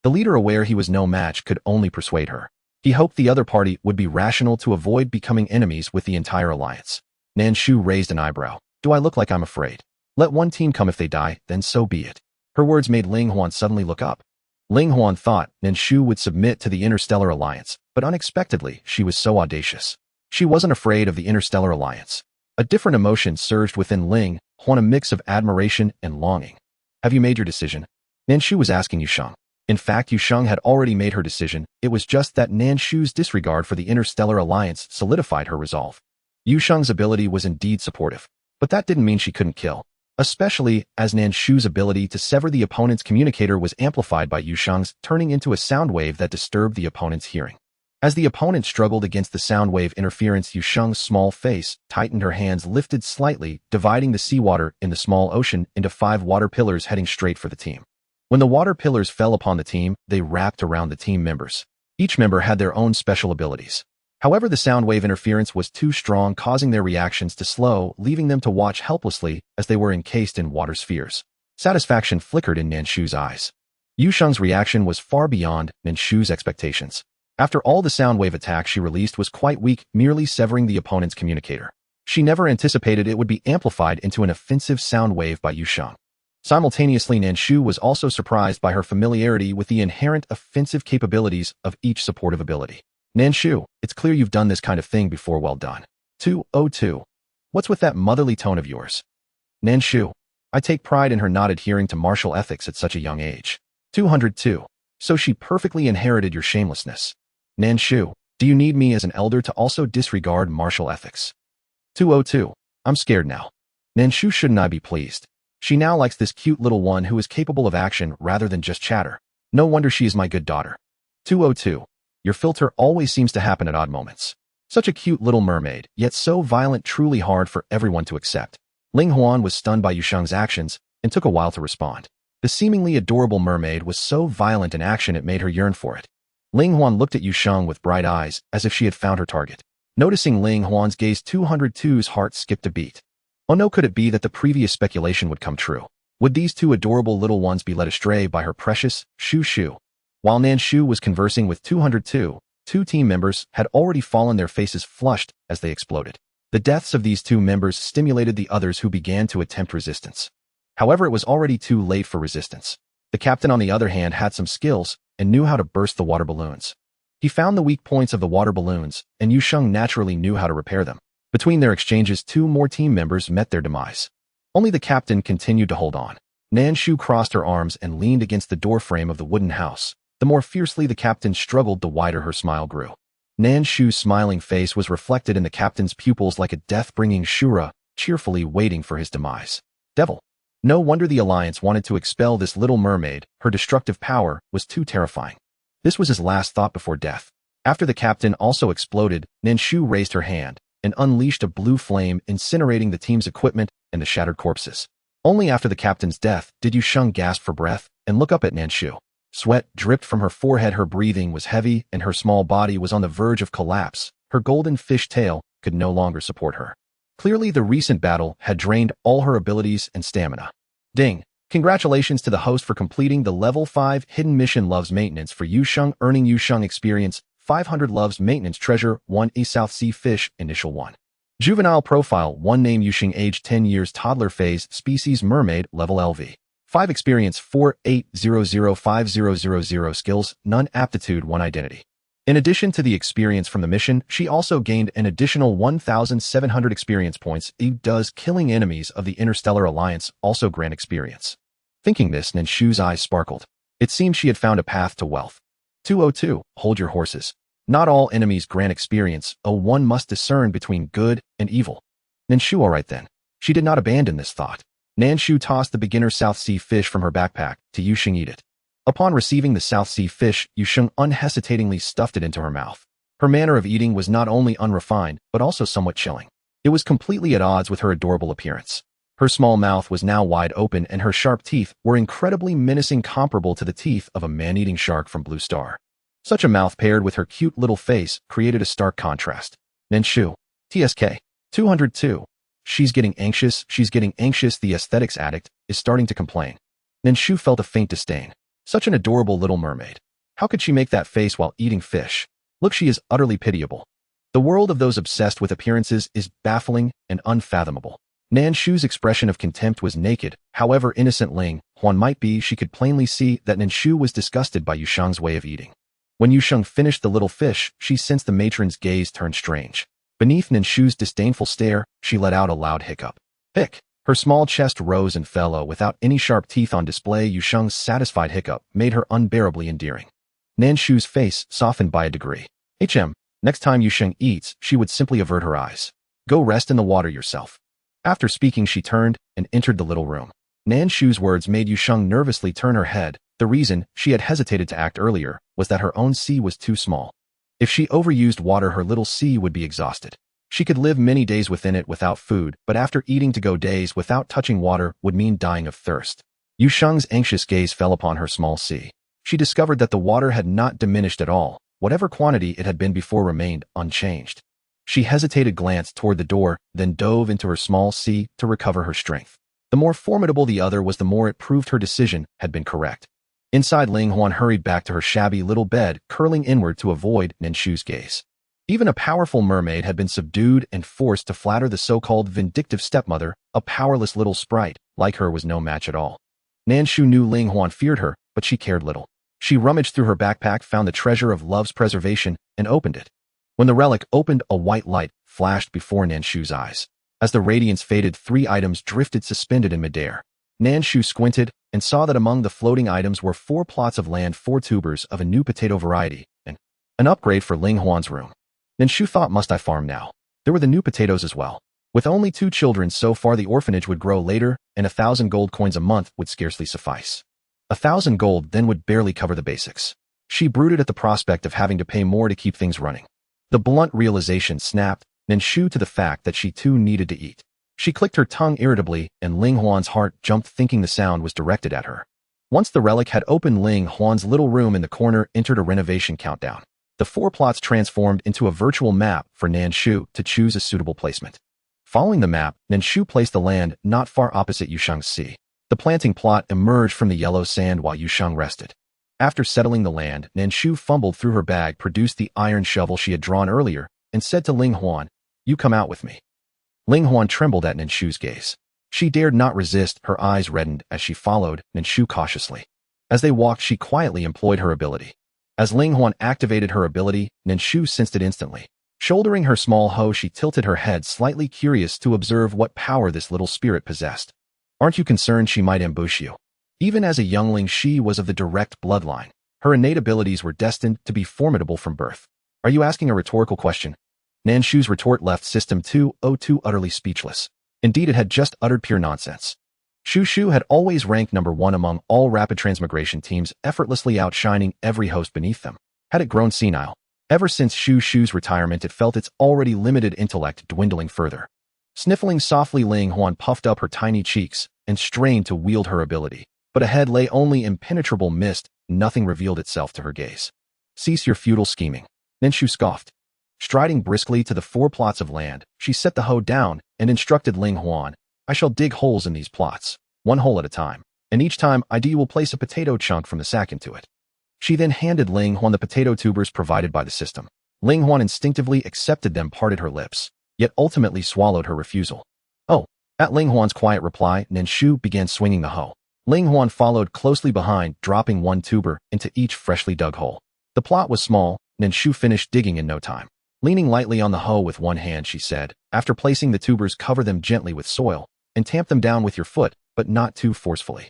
The leader, aware he was no match, could only persuade her. He hoped the other party would be rational to avoid becoming enemies with the entire Alliance. Nan Shu raised an eyebrow. Do I look like I'm afraid? Let one team come. If they die, then so be it. Her words made Ling Huan suddenly look up. Ling Huan thought Nan Shu would submit to the Interstellar Alliance, but unexpectedly, she was so audacious. She wasn't afraid of the Interstellar Alliance. A different emotion surged within Ling Huan, a mix of admiration and longing. Have you made your decision? Nan Shu was asking Yusheng. In fact, Yusheng had already made her decision. It was just that Nan Shu's disregard for the Interstellar Alliance solidified her resolve. Yusheng's ability was indeed supportive, but that didn't mean she couldn't kill. Especially as Nan Shu's ability to sever the opponent's communicator was amplified by Yusheng's, turning into a sound wave that disturbed the opponent's hearing. As the opponent struggled against the sound wave interference, Yusheng's small face tightened, her hands lifted slightly, dividing the seawater in the small ocean into 5 water pillars heading straight for the team. When the water pillars fell upon the team, they wrapped around the team members. Each member had their own special abilities. However, the sound wave interference was too strong, causing their reactions to slow, leaving them to watch helplessly as they were encased in water spheres. Satisfaction flickered in Nan Shu's eyes. Yusheng's reaction was far beyond Nan Shu's expectations. After all, the sound wave attack she released was quite weak, merely severing the opponent's communicator. She never anticipated it would be amplified into an offensive sound wave by Yusheng. Simultaneously, Nan Shu was also surprised by her familiarity with the inherent offensive capabilities of each supportive ability. Nan Shu, it's clear you've done this kind of thing before. Well done. 202. What's with that motherly tone of yours? Nan Shu, I take pride in her not adhering to martial ethics at such a young age. 202. So she perfectly inherited your shamelessness. Nan Shu, do you need me as an elder to also disregard martial ethics? 202. I'm scared now. Nan Shu, shouldn't I be pleased? She now likes this cute little one who is capable of action rather than just chatter. No wonder she is my good daughter. 202. Your filter always seems to happen at odd moments. Such a cute little mermaid, yet so violent, truly hard for everyone to accept. Ling Huan was stunned by Yusheng's actions and took a while to respond. The seemingly adorable mermaid was so violent in action it made her yearn for it. Ling Huan looked at Yusheng with bright eyes, as if she had found her target. Noticing Ling Huan's gaze, 202's heart skipped a beat. Oh no, could it be that the previous speculation would come true? Would these 2 adorable little ones be led astray by her precious Shu Shu? While Nan Shu was conversing with 202, 2 team members had already fallen, their faces flushed as they exploded. The deaths of these 2 members stimulated the others, who began to attempt resistance. However, it was already too late for resistance. The captain, on the other hand, had some skills and knew how to burst the water balloons. He found the weak points of the water balloons, and Yusheng naturally knew how to repair them. Between their exchanges, 2 more team members met their demise. Only the captain continued to hold on. Nan Shu crossed her arms and leaned against the doorframe of the wooden house. The more fiercely the captain struggled, the wider her smile grew. Nan Shu's smiling face was reflected in the captain's pupils like a death-bringing Shura, cheerfully waiting for his demise. Devil. No wonder the Alliance wanted to expel this little mermaid. Her destructive power was too terrifying. This was his last thought before death. After the captain also exploded, Nan Shu raised her hand and unleashed a blue flame, incinerating the team's equipment and the shattered corpses. Only after the captain's death did Yusheng gasp for breath and look up at Nan Shu. Sweat dripped from her forehead, her breathing was heavy, and her small body was on the verge of collapse. Her golden fish tail could no longer support her. Clearly, the recent battle had drained all her abilities and stamina. Ding! Congratulations to the host for completing the Level 5 Hidden Mission Loves Maintenance for Yusheng, earning Yusheng Experience 500 Loves Maintenance Treasure 1 A South Sea Fish Initial 1. Juvenile Profile 1 Name Yusheng, age 10 years, toddler phase, species mermaid, level LV. 5 Experience 48005000. Skills none. Aptitude 1. Identity. In addition to the experience from the mission, she also gained an additional 1,700 experience points. Does killing enemies of the Interstellar Alliance also grant experience? Thinking this, Nan Shu's eyes sparkled. It seemed she had found a path to wealth. 202. Hold your horses. Not all enemies grant experience. One must discern between good and evil. Nan Shu, all right then. She did not abandon this thought. Nan Shu tossed the beginner South Sea fish from her backpack to Yusheng. Eat it. Upon receiving the South Sea fish, Yusheng unhesitatingly stuffed it into her mouth. Her manner of eating was not only unrefined, but also somewhat chilling. It was completely at odds with her adorable appearance. Her small mouth was now wide open, and her sharp teeth were incredibly menacing, comparable to the teeth of a man-eating shark from Blue Star. Such a mouth paired with her cute little face created a stark contrast. Nan Shu. TSK. 202. She's getting anxious, the aesthetics addict is starting to complain. Nan Shu felt a faint disdain. Such an adorable little mermaid. How could she make that face while eating fish? Look, she is utterly pitiable. The world of those obsessed with appearances is baffling and unfathomable. Nan Shu's expression of contempt was naked. However innocent Ling Huan might be, she could plainly see that Nan Shu was disgusted by Yusheng's way of eating. When Yusheng finished the little fish, she sensed the matron's gaze turn strange. Beneath Nan Shu's disdainful stare, she let out a loud hiccup. Hic! Her small chest rose and fell without any sharp teeth on display. Yusheng's satisfied hiccup made her unbearably endearing. Nan Shu's face softened by a degree. Next time Yusheng eats, she would simply avert her eyes. Go rest in the water yourself. After speaking, she turned and entered the little room. Nan Shu's words made Yusheng nervously turn her head. The reason she had hesitated to act earlier was that her own sea was too small. If she overused water, her little sea would be exhausted. She could live many days within it without food, but after eating to go days without touching water would mean dying of thirst. Yusheng's anxious gaze fell upon her small sea. She discovered that the water had not diminished at all. Whatever quantity it had been before remained unchanged. She hesitated, glanced toward the door, then dove into her small sea to recover her strength. The more formidable the other was, the more it proved her decision had been correct. Inside, Ling Huan hurried back to her shabby little bed, curling inward to avoid Nan Shu's gaze. Even a powerful mermaid had been subdued and forced to flatter the so-called vindictive stepmother. A powerless little sprite like her was no match at all. Nan Shu knew Ling Huan feared her, but she cared little. She rummaged through her backpack, found the treasure of love's preservation, and opened it. When the relic opened, a white light flashed before Nan Shu's eyes. As the radiance faded, 3 items drifted suspended in midair. Nan Shu squinted and saw that among the floating items were 4 plots of land, 4 tubers of a new potato variety, and an upgrade for Ling Huan's room. Nan Shu thought, must I farm now? There were the new potatoes as well. With only 2 children so far, the orphanage would grow later, and 1,000 gold coins a month would scarcely suffice. 1,000 gold then would barely cover the basics. She brooded at the prospect of having to pay more to keep things running. The blunt realization snapped Nan Shu to the fact that she too needed to eat. She clicked her tongue irritably, and Ling Huan's heart jumped, thinking the sound was directed at her. Once the relic had opened, Ling Huan's little room in the corner entered a renovation countdown. The 4 plots transformed into a virtual map for Nan Shu to choose a suitable placement. Following the map, Nan Shu placed the land not far opposite Yusheng's sea. The planting plot emerged from the yellow sand while Yusheng rested. After settling the land, Nan Shu fumbled through her bag, produced the iron shovel she had drawn earlier, and said to Ling Huan, "You come out with me." Ling Huan trembled at Nan Shu's gaze. She dared not resist, her eyes reddened as she followed Nan Shu cautiously. As they walked, she quietly employed her ability. As Ling Huan activated her ability, Nan Shu sensed it instantly. Shouldering her small hoe, she tilted her head, slightly curious to observe what power this little spirit possessed. "Aren't you concerned she might ambush you?" Even as a youngling, she was of the direct bloodline. Her innate abilities were destined to be formidable from birth. "Are you asking a rhetorical question?" Nan Shu's retort left System 202 utterly speechless. Indeed, it had just uttered pure nonsense. Shu had always ranked #1 among all rapid transmigration teams, effortlessly outshining every host beneath them. Had it grown senile? Ever since Shu's retirement, it felt its already limited intellect dwindling further. Sniffling softly, Ling Huan puffed up her tiny cheeks and strained to wield her ability. But ahead lay only impenetrable mist. Nothing revealed itself to her gaze. "Cease your futile scheming," Nan Shu scoffed. Striding briskly to the 4 plots of land, she set the hoe down and instructed Ling Huan, "I shall dig holes in these plots, 1 hole at a time, and each time I do, you will place a potato chunk from the sack into it." She then handed Ling Huan the potato tubers provided by the system. Ling Huan instinctively accepted them, parted her lips, yet ultimately swallowed her refusal. "Oh." At Ling Huan's quiet reply, Nan Shu began swinging the hoe. Ling Huan followed closely behind, dropping 1 tuber into each freshly dug hole. The plot was small. Nan Shu finished digging in no time. Leaning lightly on the hoe with one hand, she said, "After placing the tubers, cover them gently with soil and tamp them down with your foot, but not too forcefully."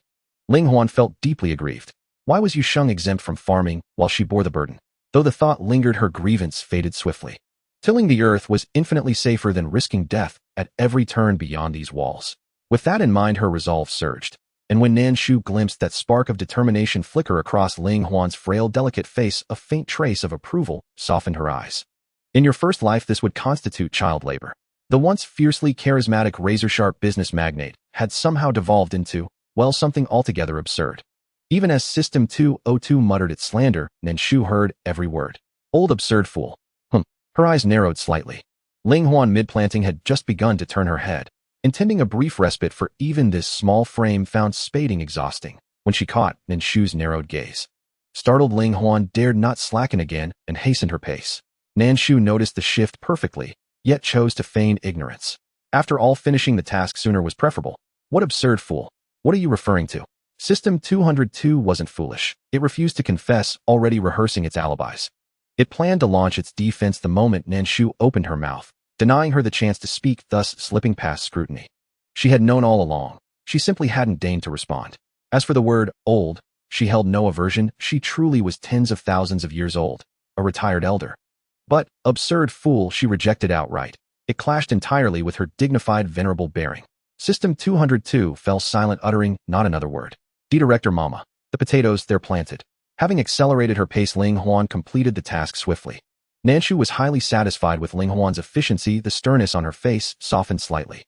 Ling Huan felt deeply aggrieved. Why was Yusheng exempt from farming while she bore the burden? Though the thought lingered, her grievance faded swiftly. Tilling the earth was infinitely safer than risking death at every turn beyond these walls. With that in mind, her resolve surged. And when Nan Shu glimpsed that spark of determination flicker across Ling Huan's frail, delicate face, a faint trace of approval softened her eyes. In your first life, this would constitute child labor. The once fiercely charismatic, razor-sharp business magnate had somehow devolved into, well, something altogether absurd. Even as System 202 muttered its slander, Nan Shu heard every word. "Old absurd fool." Her eyes narrowed slightly. Ling Huan, mid-planting, had just begun to turn her head, intending a brief respite, for even this small frame found spading exhausting, when she caught Nan Shu's narrowed gaze. Startled, Ling Huan dared not slacken again and hastened her pace. Nan Shu noticed the shift perfectly, yet chose to feign ignorance. After all, finishing the task sooner was preferable. What absurd fool. What are you referring to? System 202 wasn't foolish. It refused to confess, already rehearsing its alibis. It planned to launch its defense the moment Nan Shu opened her mouth, denying her the chance to speak, thus slipping past scrutiny. She had known all along. She simply hadn't deigned to respond. As for the word old, she held no aversion. She truly was tens of thousands of years old, a retired elder. But absurd fool she rejected outright. It clashed entirely with her dignified, venerable bearing. System 202 fell silent, uttering not another word. Director Mama. The potatoes, they're planted. Having accelerated her pace, Ling Huan completed the task swiftly. Nan Shu was highly satisfied with Ling Huan's efficiency. The sternness on her face softened slightly.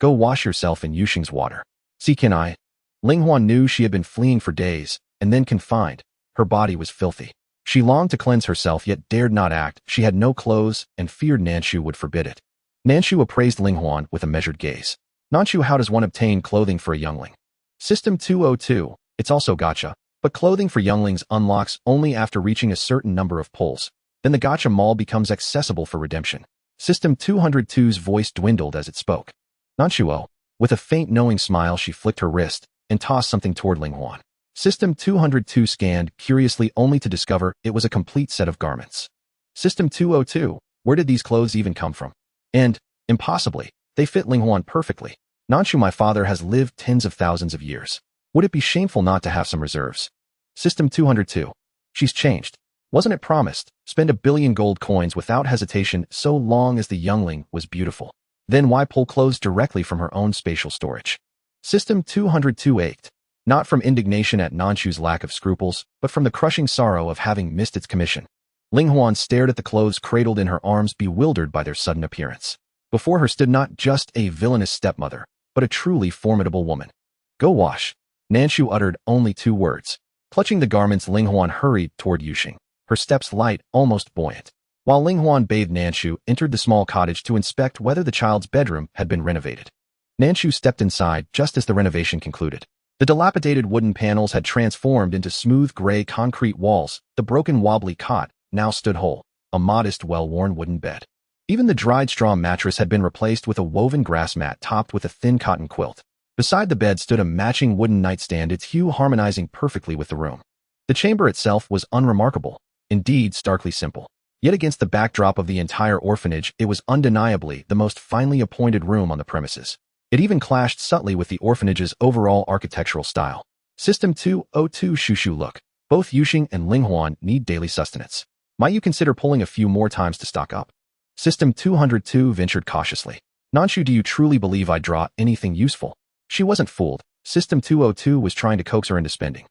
Go wash yourself in Yuxing's water. See, can I? Ling Huan knew she had been fleeing for days, and then confined. Her body was filthy. She longed to cleanse herself, yet dared not act. She had no clothes, and feared Nan Shu would forbid it. Nan Shu appraised Ling Huan with a measured gaze. Nan Shu, how does one obtain clothing for a youngling? System 202, it's also gacha, but clothing for younglings unlocks only after reaching a certain number of pulls. Then the gacha mall becomes accessible for redemption. System 202's voice dwindled as it spoke. Nan Shu, oh. With a faint knowing smile, she flicked her wrist and tossed something toward Ling Huan. System 202 scanned curiously, only to discover it was a complete set of garments. System 202, where did these clothes even come from? And, impossibly, they fit Ling Huan perfectly. Nan Shu, my father has lived tens of thousands of years. Would it be shameful not to have some reserves? System 202. She's changed. Wasn't it promised? Spend 1 billion gold coins without hesitation so long as the youngling was beautiful. Then why pull clothes directly from her own spatial storage? System 202 ached. Not from indignation at Nan Shu's lack of scruples, but from the crushing sorrow of having missed its commission. Ling Huan stared at the clothes cradled in her arms, bewildered by their sudden appearance. Before her stood not just a villainous stepmother, but a truly formidable woman. Go wash. Nan Shu uttered only 2 words. Clutching the garments, Ling Huan hurried toward Yuxing, her steps light, almost buoyant. While Ling Huan bathed, Nan Shu entered the small cottage to inspect whether the child's bedroom had been renovated. Nan Shu stepped inside just as the renovation concluded. The dilapidated wooden panels had transformed into smooth gray concrete walls. The broken wobbly cot now stood whole, a modest, well-worn wooden bed. Even the dried straw mattress had been replaced with a woven grass mat topped with a thin cotton quilt. Beside the bed stood a matching wooden nightstand, its hue harmonizing perfectly with the room. The chamber itself was unremarkable, indeed starkly simple. Yet against the backdrop of the entire orphanage, it was undeniably the most finely appointed room on the premises. It even clashed subtly with the orphanage's overall architectural style. System 202 Shushu look. Both Yuxing and Ling Huan need daily sustenance. Might you consider pulling a few more times to stock up? System 202 ventured cautiously. Nan Shu, do you truly believe I'd draw anything useful? She wasn't fooled. System 202 was trying to coax her into spending.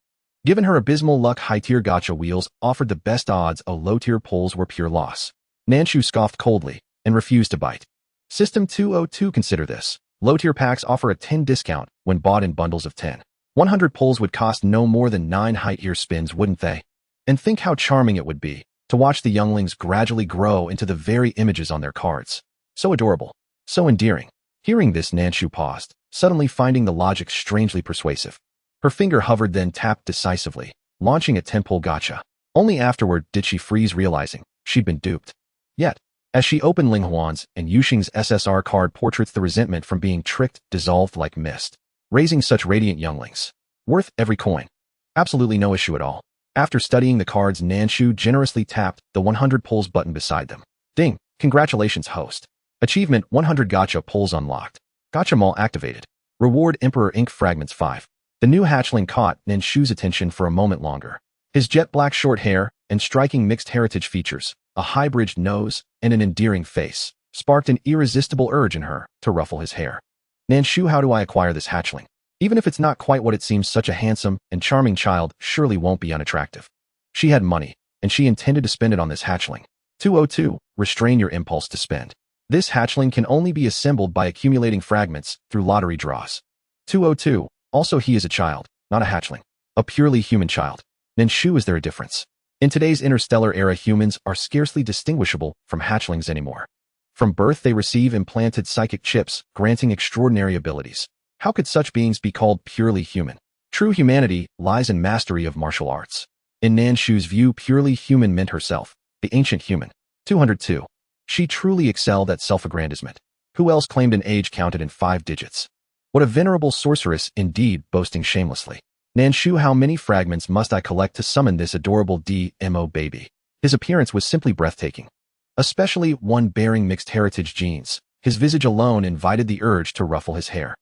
Given her abysmal luck, high-tier gacha wheels offered the best odds. Low-tier pulls were pure loss. Nan Shu scoffed coldly and refused to bite. System 202, consider this. Low-tier packs offer a 10 discount when bought in bundles of 10. 100 pulls would cost no more than 9 high-tier spins, wouldn't they? And think how charming it would be to watch the younglings gradually grow into the very images on their cards. So adorable. So endearing. Hearing this, Nan Shu paused, suddenly finding the logic strangely persuasive. Her finger hovered, then tapped decisively, launching a 10-pull gacha. Only afterward did she freeze, realizing she'd been duped. Yet, as she opened Ling Huan's and Yuxing's SSR card portraits, the resentment from being tricked dissolved like mist. Raising such radiant younglings. Worth every coin. Absolutely no issue at all. After studying the cards, Nan Shu generously tapped the 100 pulls button beside them. Ding! Congratulations, host. Achievement 100 gacha pulls unlocked. Gacha mall activated. Reward Emperor Ink Fragments 5. The new hatchling caught Nan Shu's attention for a moment longer. His jet black short hair and striking mixed heritage features, a high-bridged nose, and an endearing face, sparked an irresistible urge in her to ruffle his hair. Nan Shu, how do I acquire this hatchling? Even if it's not quite what it seems, such a handsome and charming child surely won't be unattractive. She had money, and she intended to spend it on this hatchling. 202. Restrain your impulse to spend. This hatchling can only be assembled by accumulating fragments through lottery draws. 202. Also, he is a child, not a hatchling. A purely human child. Nan Shu, is there a difference? In today's interstellar era, humans are scarcely distinguishable from hatchlings anymore. From birth, they receive implanted psychic chips, granting extraordinary abilities. How could such beings be called purely human? True humanity lies in mastery of martial arts. In Nan Shu's view, purely human meant herself, the ancient human. 202. She truly excelled at self-aggrandizement. Who else claimed an age counted in 5 digits? What a venerable sorceress indeed, boasting shamelessly. Nan Shu, how many fragments must I collect to summon this adorable DMO baby? His appearance was simply breathtaking. Especially one bearing mixed heritage genes. His visage alone invited the urge to ruffle his hair.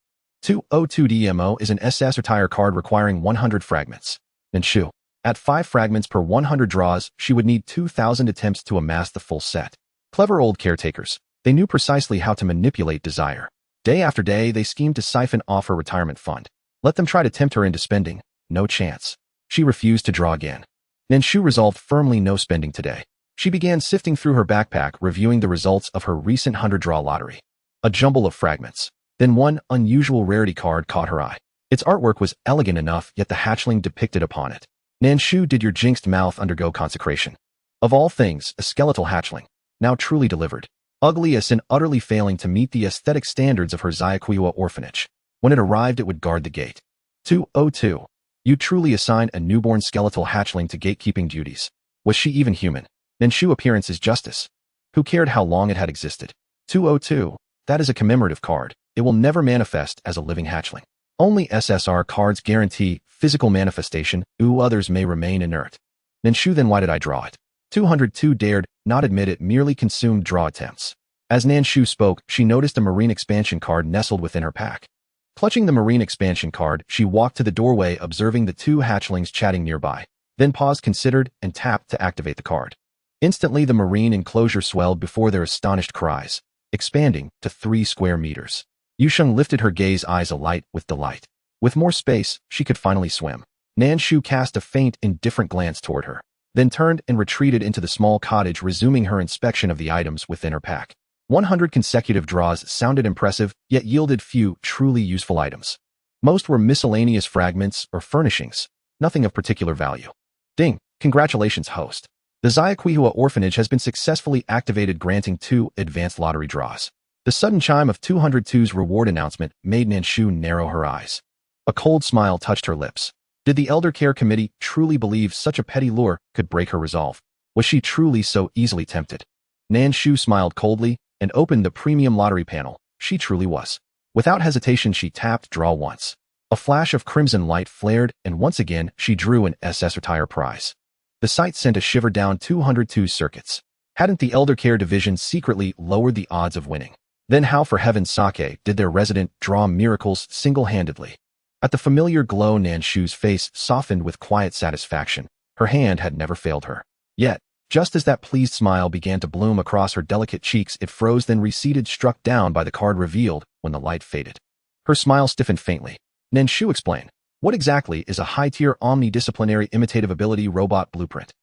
202 DMO is an SS retire card requiring 100 fragments. Nan Shu. At 5 fragments per 100 draws, she would need 2,000 attempts to amass the full set. Clever old caretakers. They knew precisely how to manipulate desire. Day after day, they schemed to siphon off her retirement fund. Let them try to tempt her into spending. No chance. She refused to draw again. Nan Shu resolved firmly no spending today. She began sifting through her backpack, reviewing the results of her recent 100-draw lottery. A jumble of fragments. Then one unusual rarity card caught her eye. Its artwork was elegant enough, yet the hatchling depicted upon it. Nan Shu, did your jinxed mouth undergo consecration? Of all things, a skeletal hatchling. Now truly delivered. Ugliest and utterly failing to meet the aesthetic standards of her Sci-Fi orphanage. When it arrived, it would guard the gate. 202. You truly assign a newborn skeletal hatchling to gatekeeping duties. Was she even human? Nan Shu appearance is justice. Who cared how long it had existed? 202. That is a commemorative card. It will never manifest as a living hatchling. Only SSR cards guarantee physical manifestation. Others may remain inert. Nan Shu, then why did I draw it? 202 dared not admit it, merely consumed draw attempts. As Nan Shu spoke, she noticed a marine expansion card nestled within her pack. Clutching the marine expansion card, she walked to the doorway, observing the 2 hatchlings chatting nearby, then paused, considered, and tapped to activate the card. Instantly, the marine enclosure swelled before their astonished cries, expanding to 3 square meters. Yusheng lifted her gaze, eyes alight with delight. With more space, she could finally swim. Nan Shu cast a faint, indifferent glance toward her, then turned and retreated into the small cottage, resuming her inspection of the items within her pack. 100 consecutive draws sounded impressive, yet yielded few truly useful items. Most were miscellaneous fragments or furnishings, nothing of particular value. Ding! Congratulations, host. The Sci-Fi orphanage has been successfully activated, granting 2 advanced lottery draws. The sudden chime of 202's reward announcement made Nan Shu narrow her eyes. A cold smile touched her lips. Did the Elder Care Committee truly believe such a petty lure could break her resolve? Was she truly so easily tempted? Nan Shu smiled coldly and opened the premium lottery panel. She truly was. Without hesitation, she tapped draw once. A flash of crimson light flared, and once again, she drew an SS retire prize. The sight sent a shiver down 202's circuits. Hadn't the Elder Care Division secretly lowered the odds of winning? Then how, for heaven's sake, did their resident draw miracles single-handedly? At the familiar glow, Nan Shu's face softened with quiet satisfaction. Her hand had never failed her. Yet, just as that pleased smile began to bloom across her delicate cheeks, it froze, then receded, struck down by the card revealed when the light faded. Her smile stiffened faintly. Nan Shu explained, what exactly is a high-tier omnidisciplinary imitative ability robot blueprint?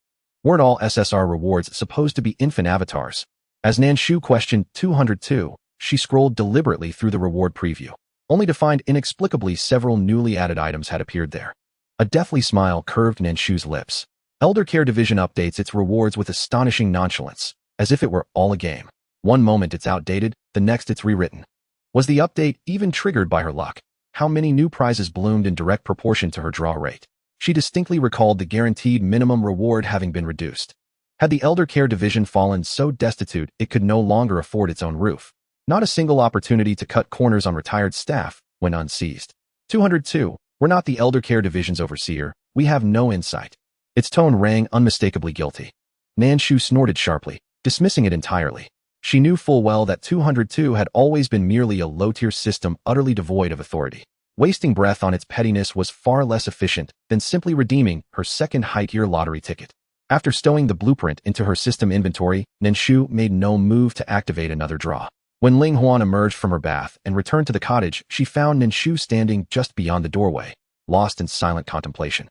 Weren't all SSR rewards supposed to be infant avatars? As Nan Shu questioned 202, she scrolled deliberately through the reward preview, only to find inexplicably several newly added items had appeared there. A deathly smile curved Nan Shu's lips. Elder Care Division updates its rewards with astonishing nonchalance, as if it were all a game. One moment it's outdated, the next it's rewritten. Was the update even triggered by her luck? How many new prizes bloomed in direct proportion to her draw rate? She distinctly recalled the guaranteed minimum reward having been reduced. Had the Elder Care Division fallen so destitute it could no longer afford its own roof? Not a single opportunity to cut corners on retired staff went unseized. 202, we're not the Elder Care Division's overseer. We have no insight. Its tone rang unmistakably guilty. Nan Shu snorted sharply, dismissing it entirely. She knew full well that 202 had always been merely a low-tier system utterly devoid of authority. Wasting breath on its pettiness was far less efficient than simply redeeming her second high-tier lottery ticket. After stowing the blueprint into her system inventory, Nan Shu made no move to activate another draw. When Ling Huan emerged from her bath and returned to the cottage, she found Nan Shu standing just beyond the doorway, lost in silent contemplation.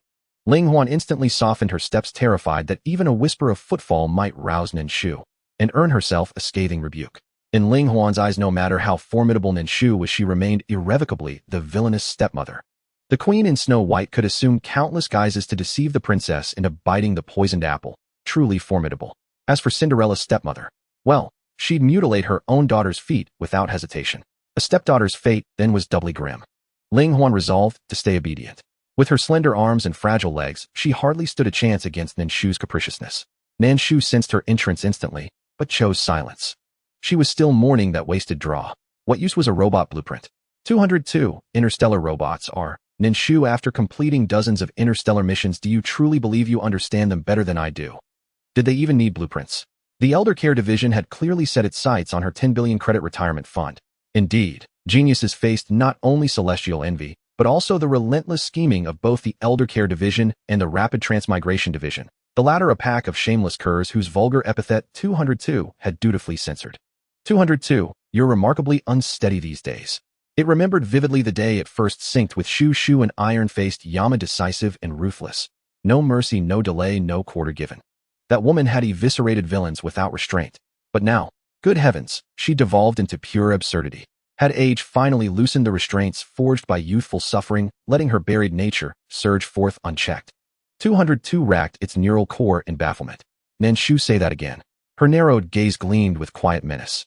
Ling Huan instantly softened her steps, terrified that even a whisper of footfall might rouse Nan Shu and earn herself a scathing rebuke. In Ling Huan's eyes, no matter how formidable Nan Shu was, she remained irrevocably the villainous stepmother. The queen in Snow White could assume countless guises to deceive the princess into biting the poisoned apple, truly formidable. As for Cinderella's stepmother, well, she'd mutilate her own daughter's feet without hesitation. A stepdaughter's fate then was doubly grim. Ling Huan resolved to stay obedient. With her slender arms and fragile legs, she hardly stood a chance against Nan Shu's capriciousness. Nan Shu sensed her entrance instantly, but chose silence. She was still mourning that wasted draw. What use was a robot blueprint? 202. Interstellar robots are. Nan Shu, after completing dozens of interstellar missions, do you truly believe you understand them better than I do? Did they even need blueprints? The Elder Care Division had clearly set its sights on her 10 billion credit retirement fund. Indeed, geniuses faced not only celestial envy, but also the relentless scheming of both the Elder Care Division and the Rapid Transmigration Division, the latter a pack of shameless curs whose vulgar epithet 202 had dutifully censored. 202, you're remarkably unsteady these days. It remembered vividly the day it first synced with Shu and iron-faced Yama, decisive and ruthless. No mercy, no delay, no quarter given. That woman had eviscerated villains without restraint. But now, good heavens, she devolved into pure absurdity. Had age finally loosened the restraints forged by youthful suffering, letting her buried nature surge forth unchecked? 202 racked its neural core in bafflement. Nan Shu, say that again. Her narrowed gaze gleamed with quiet menace.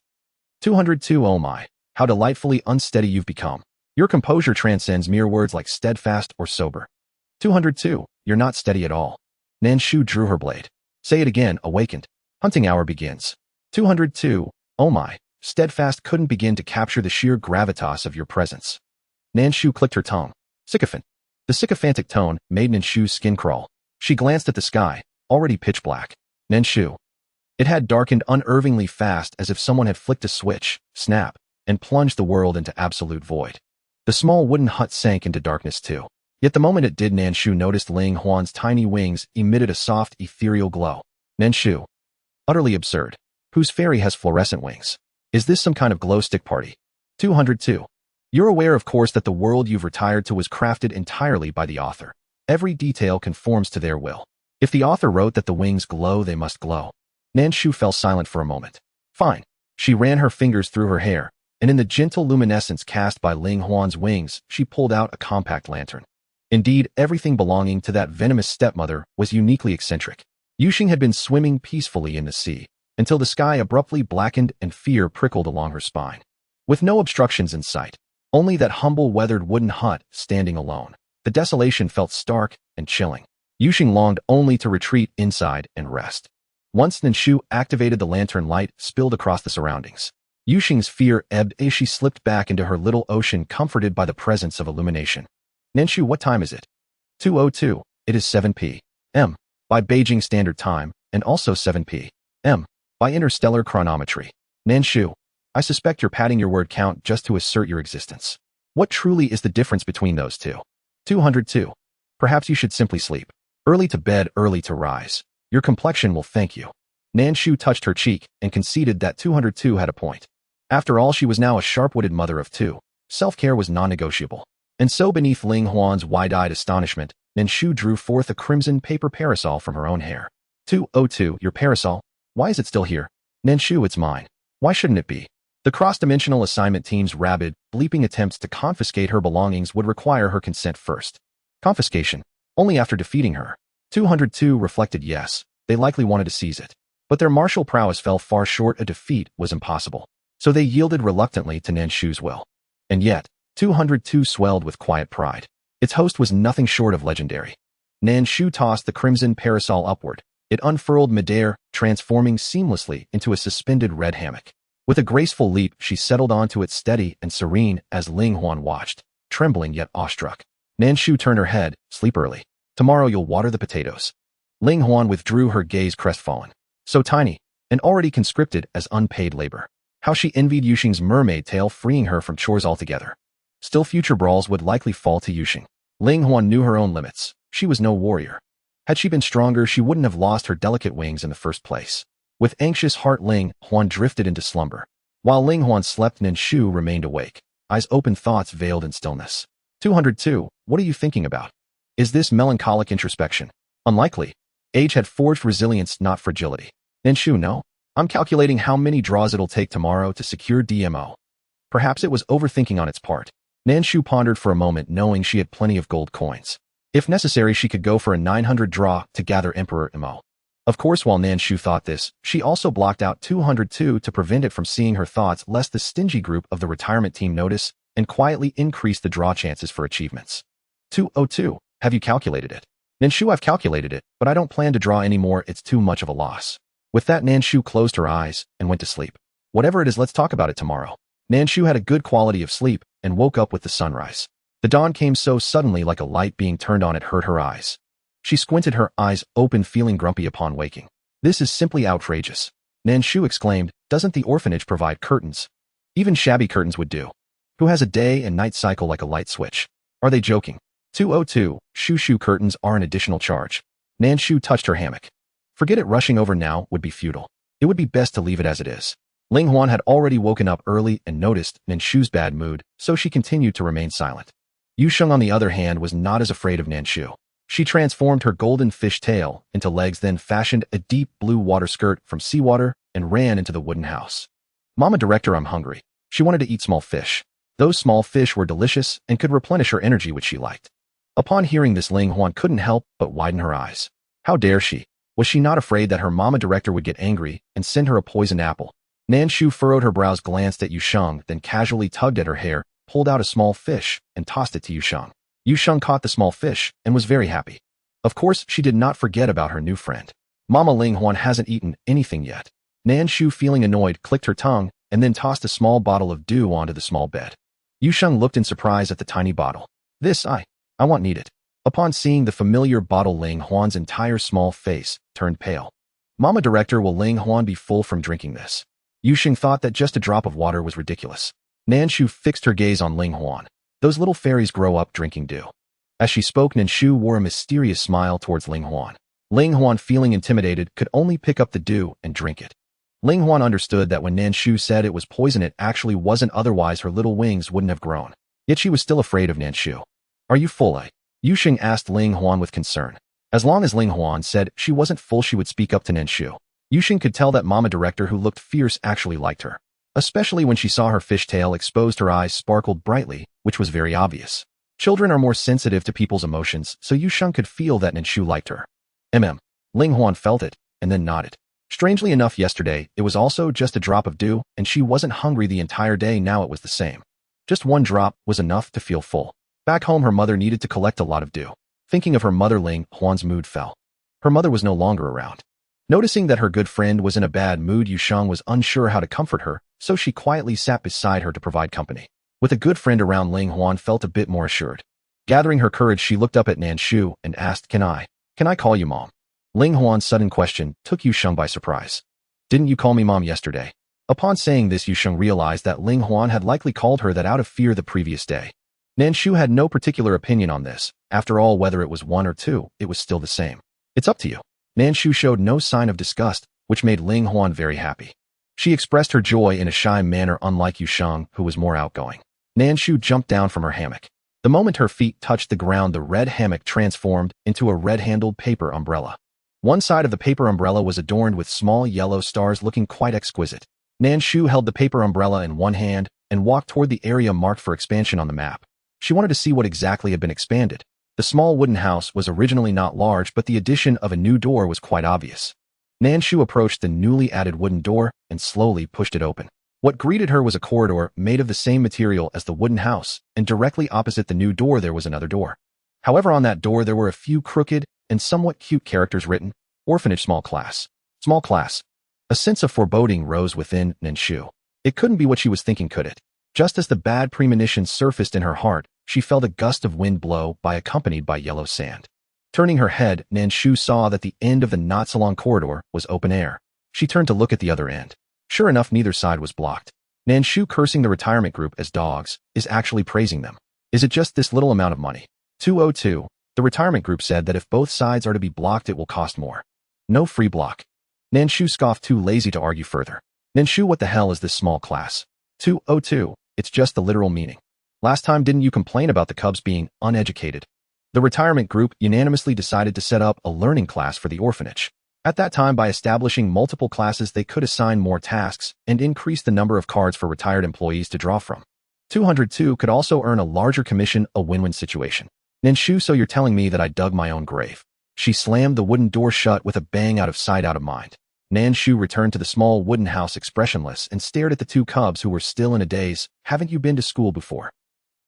202, oh my, how delightfully unsteady you've become. Your composure transcends mere words like steadfast or sober. 202, you're not steady at all. Nan Shu drew her blade. Say it again, awakened. Hunting hour begins. 202, oh my, steadfast couldn't begin to capture the sheer gravitas of your presence. Nan Shu clicked her tongue. Sycophant. The sycophantic tone made Nan Shu's skin crawl. She glanced at the sky, already pitch black. Nan Shu. It had darkened unervingly fast, as if someone had flicked a switch, snap, and plunged the world into absolute void. The small wooden hut sank into darkness too. Yet the moment it did, Nan Shu noticed Ling Huan's tiny wings emitted a soft, ethereal glow. Nan Shu. Utterly absurd. Whose fairy has fluorescent wings? Is this some kind of glow stick party? 202. You're aware, of course, that the world you've retired to was crafted entirely by the author. Every detail conforms to their will. If the author wrote that the wings glow, they must glow. Nan Shu fell silent for a moment. Fine. She ran her fingers through her hair, and in the gentle luminescence cast by Ling Huan's wings, she pulled out a compact lantern. Indeed, everything belonging to that venomous stepmother was uniquely eccentric. Yuxing had been swimming peacefully in the sea, until the sky abruptly blackened and fear prickled along her spine. With no obstructions in sight, only that humble weathered wooden hut standing alone, the desolation felt stark and chilling. Yuxing longed only to retreat inside and rest. Once Nan Shu activated the lantern, light spilled across the surroundings. Yuxing's fear ebbed as she slipped back into her little ocean, comforted by the presence of illumination. Nan Shu, what time is it? 2:02. It is 7 p.m. by Beijing Standard Time, and also 7 p.m. by interstellar chronometry. Nan Shu, I suspect you're padding your word count just to assert your existence. What truly is the difference between those two? 202. Perhaps you should simply sleep. Early to bed, early to rise. Your complexion will thank you. Nan Shu touched her cheek and conceded that 202 had a point. After all, she was now a sharp-witted mother of two. Self-care was non-negotiable. And so, beneath Ling Huan's wide-eyed astonishment, Nan Shu drew forth a crimson paper parasol from her own hair. 202, your parasol? Why is it still here? Nan Shu, it's mine. Why shouldn't it be? The cross-dimensional assignment team's rabid, bleeping attempts to confiscate her belongings would require her consent first. Confiscation? Only after defeating her. 202 reflected yes, they likely wanted to seize it. But their martial prowess fell far short. A defeat was impossible. So they yielded reluctantly to Nan Shu's will. And yet, 202 swelled with quiet pride. Its host was nothing short of legendary. Nan Shu tossed the crimson parasol upward. It unfurled midair, transforming seamlessly into a suspended red hammock. With a graceful leap, she settled onto it, steady and serene, as Ling Huan watched, trembling yet awestruck. Nan Shu turned her head. Sleep early. Tomorrow you'll water the potatoes. Ling Huan withdrew her gaze, crestfallen. So tiny, and already conscripted as unpaid labor. How she envied Yuxing's mermaid tail, freeing her from chores altogether. Still, future brawls would likely fall to Yuxing. Ling Huan knew her own limits. She was no warrior. Had she been stronger, she wouldn't have lost her delicate wings in the first place. With anxious heart, Ling Huan drifted into slumber. While Ling Huan slept, Nan Shu remained awake, eyes open, thoughts veiled in stillness. 202, what are you thinking about? Is this melancholic introspection? Unlikely. Age had forged resilience, not fragility. Nan Shu, no. I'm calculating how many draws it'll take tomorrow to secure DMO. Perhaps it was overthinking on its part. Nan Shu pondered for a moment, knowing she had plenty of gold coins. If necessary, she could go for a 900 draw to gather Emperor MO. Of course, while Nan Shu thought this, she also blocked out 202 to prevent it from seeing her thoughts, lest the stingy group of the retirement team notice and quietly increase the draw chances for achievements. 202, have you calculated it? Nan Shu, I've calculated it, but I don't plan to draw anymore. It's too much of a loss. With that, Nan Shu closed her eyes and went to sleep. Whatever it is, let's talk about it tomorrow. Nan Shu had a good quality of sleep and woke up with the sunrise. The dawn came so suddenly like a light being turned on it hurt her eyes. She squinted, her eyes open, feeling grumpy upon waking. This is simply outrageous. Nan Shu exclaimed, doesn't the orphanage provide curtains? Even shabby curtains would do. Who has a day and night cycle like a light switch? Are they joking? 202, Shu curtains are an additional charge. Nan Shu touched her hammock. Forget it, rushing over now would be futile. It would be best to leave it as it is. Ling Huan had already woken up early and noticed Nan Shu's bad mood, so she continued to remain silent. Yu Sheng, on the other hand, was not as afraid of Nan Shu. She transformed her golden fish tail into legs, then fashioned a deep blue water skirt from seawater and ran into the wooden house. Mama Director, I'm hungry. She wanted to eat small fish. Those small fish were delicious and could replenish her energy, which she liked. Upon hearing this, Ling Huan couldn't help but widen her eyes. How dare she? Was she not afraid that her Mama Director would get angry and send her a poisoned apple? Nan Shu furrowed her brows, glanced at Yu Sheng, then casually tugged at her hair, pulled out a small fish, and tossed it to Yu Sheng. Yu Sheng caught the small fish and was very happy. Of course, she did not forget about her new friend. Mama Ling Huan hasn't eaten anything yet. Nan Shu, feeling annoyed, clicked her tongue and then tossed a small bottle of dew onto the small bed. Yu Sheng looked in surprise at the tiny bottle. This, I want, need it. Upon seeing the familiar bottle, Ling Huan's entire small face turned pale. Mama Director, will Ling Huan be full from drinking this? Yu Sheng thought that just a drop of water was ridiculous. Nan Shu fixed her gaze on Ling Huan. Those little fairies grow up drinking dew. As she spoke, Nan Shu wore a mysterious smile towards Ling Huan. Ling Huan, feeling intimidated, could only pick up the dew and drink it. Ling Huan understood that when Nan Shu said it was poison, it actually wasn't, otherwise her little wings wouldn't have grown. Yet she was still afraid of Nan Shu. Are you full, eh? Yu Sheng asked Ling Huan with concern. As long as Ling Huan said she wasn't full, she would speak up to Nan Shu. Yu Sheng could tell that Mama Director, who looked fierce, actually liked her. Especially when she saw her fishtail exposed, her eyes sparkled brightly, which was very obvious. Children are more sensitive to people's emotions, so Yu Sheng could feel that Nan Shu liked her. Ling Huan felt it, and then nodded. Strangely enough, yesterday, it was also just a drop of dew, and she wasn't hungry the entire day. Now it was the same. Just one drop was enough to feel full. Back home, her mother needed to collect a lot of dew. Thinking of her mother, Ling Huan's mood fell. Her mother was no longer around. Noticing that her good friend was in a bad mood, Yu Sheng was unsure how to comfort her, so she quietly sat beside her to provide company. With a good friend around, Ling Huan felt a bit more assured. Gathering her courage, she looked up at Nan Shu and asked, Can I call you Mom? Ling Huan's sudden question took Yu Sheng by surprise. Didn't you call me Mom yesterday? Upon saying this, Yu Sheng realized that Ling Huan had likely called her that out of fear the previous day. Nan Shu had no particular opinion on this. After all, whether it was 1 or 2, it was still the same. It's up to you. Nan Shu showed no sign of disgust, which made Ling Huan very happy. She expressed her joy in a shy manner, unlike Yu Sheng, who was more outgoing. Nan Shu jumped down from her hammock. The moment her feet touched the ground, the red hammock transformed into a red-handled paper umbrella. One side of the paper umbrella was adorned with small yellow stars, looking quite exquisite. Nan Shu held the paper umbrella in one hand and walked toward the area marked for expansion on the map. She wanted to see what exactly had been expanded. The small wooden house was originally not large, but the addition of a new door was quite obvious. Nan Shu approached the newly added wooden door and slowly pushed it open. What greeted her was a corridor made of the same material as the wooden house, and directly opposite the new door there was another door. However, on that door there were a few crooked and somewhat cute characters written, Orphanage Small Class. Small Class. A sense of foreboding rose within Nan Shu. It couldn't be what she was thinking, could it? Just as the bad premonition surfaced in her heart, she felt a gust of wind blow by, accompanied by yellow sand. Turning her head, Nan Shu saw that the end of the not-so-long corridor was open air. She turned to look at the other end. Sure enough, neither side was blocked. Nan Shu, cursing the retirement group as dogs, is actually praising them. Is it just this little amount of money? 202. The retirement group said that if both sides are to be blocked, it will cost more. No free block. Nan Shu scoffed, too lazy to argue further. Nan Shu, what the hell is this small class? 202. It's just the literal meaning. Last time, didn't you complain about the cubs being uneducated? The retirement group unanimously decided to set up a learning class for the orphanage. At that time, by establishing multiple classes, they could assign more tasks and increase the number of cards for retired employees to draw from. 202 could also earn a larger commission, a win-win situation. Nan Shu, so you're telling me that I dug my own grave? She slammed the wooden door shut with a bang, out of sight, out of mind. Nan Shu returned to the small wooden house expressionless and stared at the two cubs who were still in a daze. Haven't you been to school before?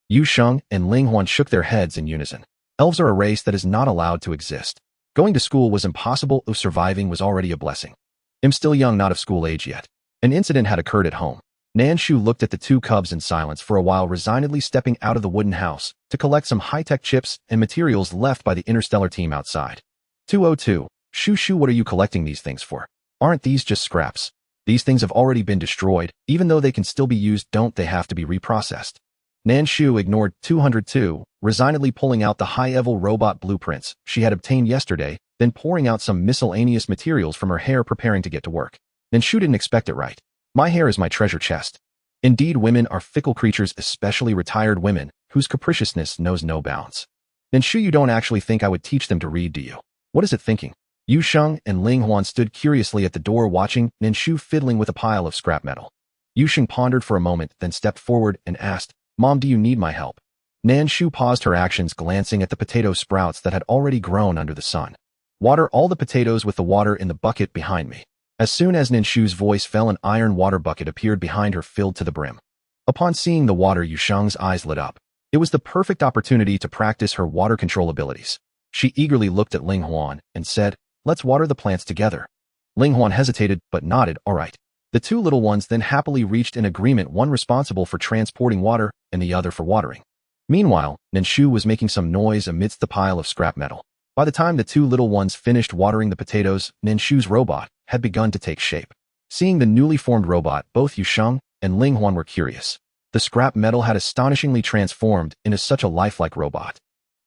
Yu Sheng and Ling Huan shook their heads in unison. Elves are a race that is not allowed to exist. Going to school was impossible. Surviving was already a blessing. I'm still young, not of school age yet. An incident had occurred at home. Nan Shu looked at the two cubs in silence for a while, resignedly stepping out of the wooden house to collect some high-tech chips and materials left by the interstellar team outside. 202. Shu, what are you collecting these things for? Aren't these just scraps? These things have already been destroyed. Even though they can still be used, don't they have to be reprocessed? Nan Shu ignored 202, resignedly pulling out the high-level robot blueprints she had obtained yesterday, then pouring out some miscellaneous materials from her hair, preparing to get to work. Nan Shu didn't expect it right. My hair is my treasure chest. Indeed, women are fickle creatures, especially retired women, whose capriciousness knows no bounds. Nan Shu, you don't actually think I would teach them to read, do you? What is it thinking? Yu Sheng and Ling Huan stood curiously at the door, watching Nan Shu fiddling with a pile of scrap metal. Yu Sheng pondered for a moment, then stepped forward and asked, Mom, do you need my help? Nan Shu paused her actions, glancing at the potato sprouts that had already grown under the sun. Water all the potatoes with the water in the bucket behind me. As soon as Nan Shu's voice fell, an iron water bucket appeared behind her, filled to the brim. Upon seeing the water, Yu Sheng's eyes lit up. It was the perfect opportunity to practice her water control abilities. She eagerly looked at Ling Huan and said, Let's water the plants together. Ling Huan hesitated, but nodded, all right. The two little ones then happily reached an agreement, one responsible for transporting water and the other for watering. Meanwhile, Nan Shu was making some noise amidst the pile of scrap metal. By the time the two little ones finished watering the potatoes, Nan Shu's robot had begun to take shape. Seeing the newly formed robot, both Yu Sheng and Ling Huan were curious. The scrap metal had astonishingly transformed into such a lifelike robot.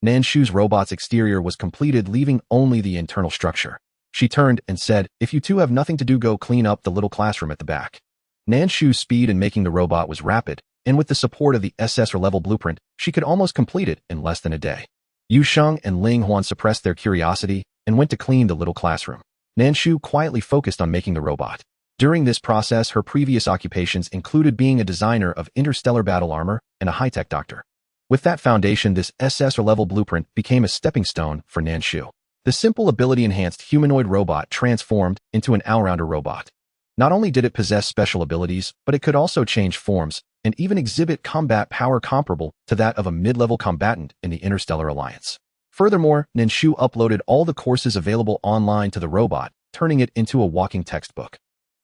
Nan Shu's robot's exterior was completed, leaving only the internal structure. She turned and said, If you two have nothing to do, go clean up the little classroom at the back. Nan Shu's speed in making the robot was rapid, and with the support of the SS-level blueprint, she could almost complete it in less than a day. Yu Sheng and Ling Huan suppressed their curiosity and went to clean the little classroom. Nan Shu quietly focused on making the robot. During this process, her previous occupations included being a designer of interstellar battle armor and a high-tech doctor. With that foundation, this SS-level blueprint became a stepping stone for Nan Shu. The simple ability-enhanced humanoid robot transformed into an all-rounder robot. Not only did it possess special abilities, but it could also change forms and even exhibit combat power comparable to that of a mid-level combatant in the Interstellar Alliance. Furthermore, Nan Shu uploaded all the courses available online to the robot, turning it into a walking textbook.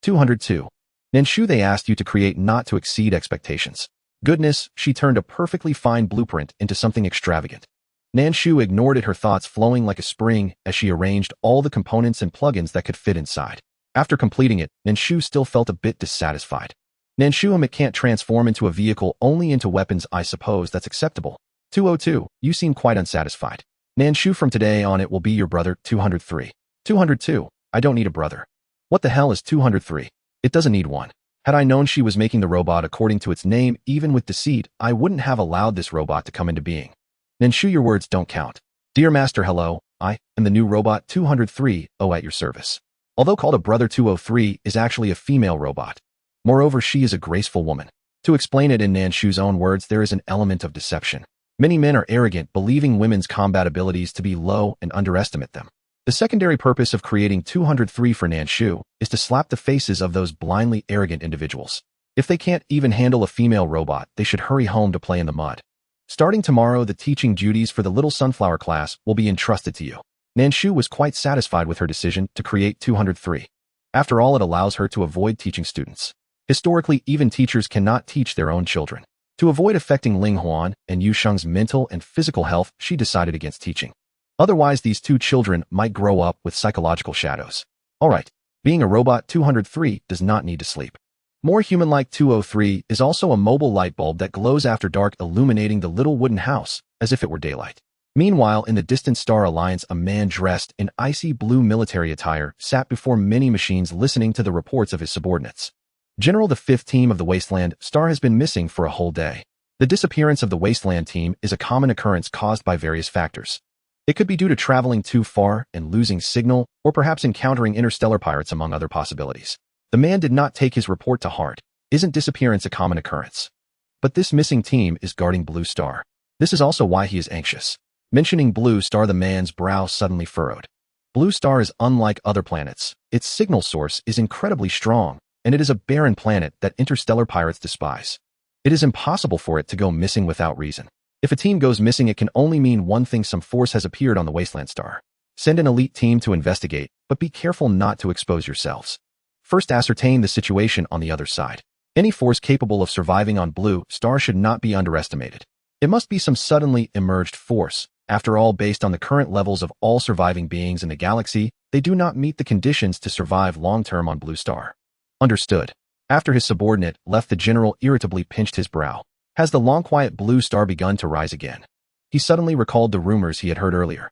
202. Nan Shu, they asked you to create not to exceed expectations. Goodness, she turned a perfectly fine blueprint into something extravagant. Nan Shu ignored it, her thoughts flowing like a spring as she arranged all the components and plugins that could fit inside. After completing it, Nan Shu still felt a bit dissatisfied. Nan Shu, it can't transform into a vehicle, only into weapons. I suppose that's acceptable. 202. You seem quite unsatisfied. Nan Shu, from today on it will be your brother. 203. 202. I don't need a brother. What the hell is 203? It doesn't need one. Had I known she was making the robot according to its name, even with deceit, I wouldn't have allowed this robot to come into being. Nan Shu, your words don't count. Dear Master, hello, I am the new robot 203, at your service. Although called a brother, 203 is actually a female robot. Moreover, she is a graceful woman. To explain it in Nan Shu's own words, there is an element of deception. Many men are arrogant, believing women's combat abilities to be low and underestimate them. The secondary purpose of creating 203 for Nan Shu is to slap the faces of those blindly arrogant individuals. If they can't even handle a female robot, they should hurry home to play in the mud. Starting tomorrow, the teaching duties for the Little Sunflower class will be entrusted to you. Nan Shu was quite satisfied with her decision to create 203. After all, it allows her to avoid teaching students. Historically, even teachers cannot teach their own children. To avoid affecting Ling Huan and Yu Sheng's mental and physical health, she decided against teaching. Otherwise, these two children might grow up with psychological shadows. Alright, being a robot 203 does not need to sleep. More human-like 203 is also a mobile light bulb that glows after dark, illuminating the little wooden house as if it were daylight. Meanwhile, in the distant Star Alliance, a man dressed in icy blue military attire sat before many machines, listening to the reports of his subordinates. General, the 5th team of the Wasteland Star has been missing for a whole day. The disappearance of the Wasteland team is a common occurrence caused by various factors. It could be due to traveling too far and losing signal, or perhaps encountering interstellar pirates, among other possibilities. The man did not take his report to heart. Isn't disappearance a common occurrence? But this missing team is guarding Blue Star. This is also why he is anxious. Mentioning Blue Star, the man's brow suddenly furrowed. Blue Star is unlike other planets. Its signal source is incredibly strong, and it is a barren planet that interstellar pirates despise. It is impossible for it to go missing without reason. If a team goes missing, it can only mean one thing: some force has appeared on the Wasteland Star. Send an elite team to investigate, but be careful not to expose yourselves. First, ascertain the situation on the other side. Any force capable of surviving on blue star should not be underestimated. It must be some suddenly emerged force. After all, based on the current levels of all surviving beings in the galaxy, they do not meet the conditions to survive long-term on blue star. Understood. After his subordinate left, the general irritably pinched his brow. Has the long quiet blue star begun to rise again? He suddenly recalled the rumors he had heard earlier.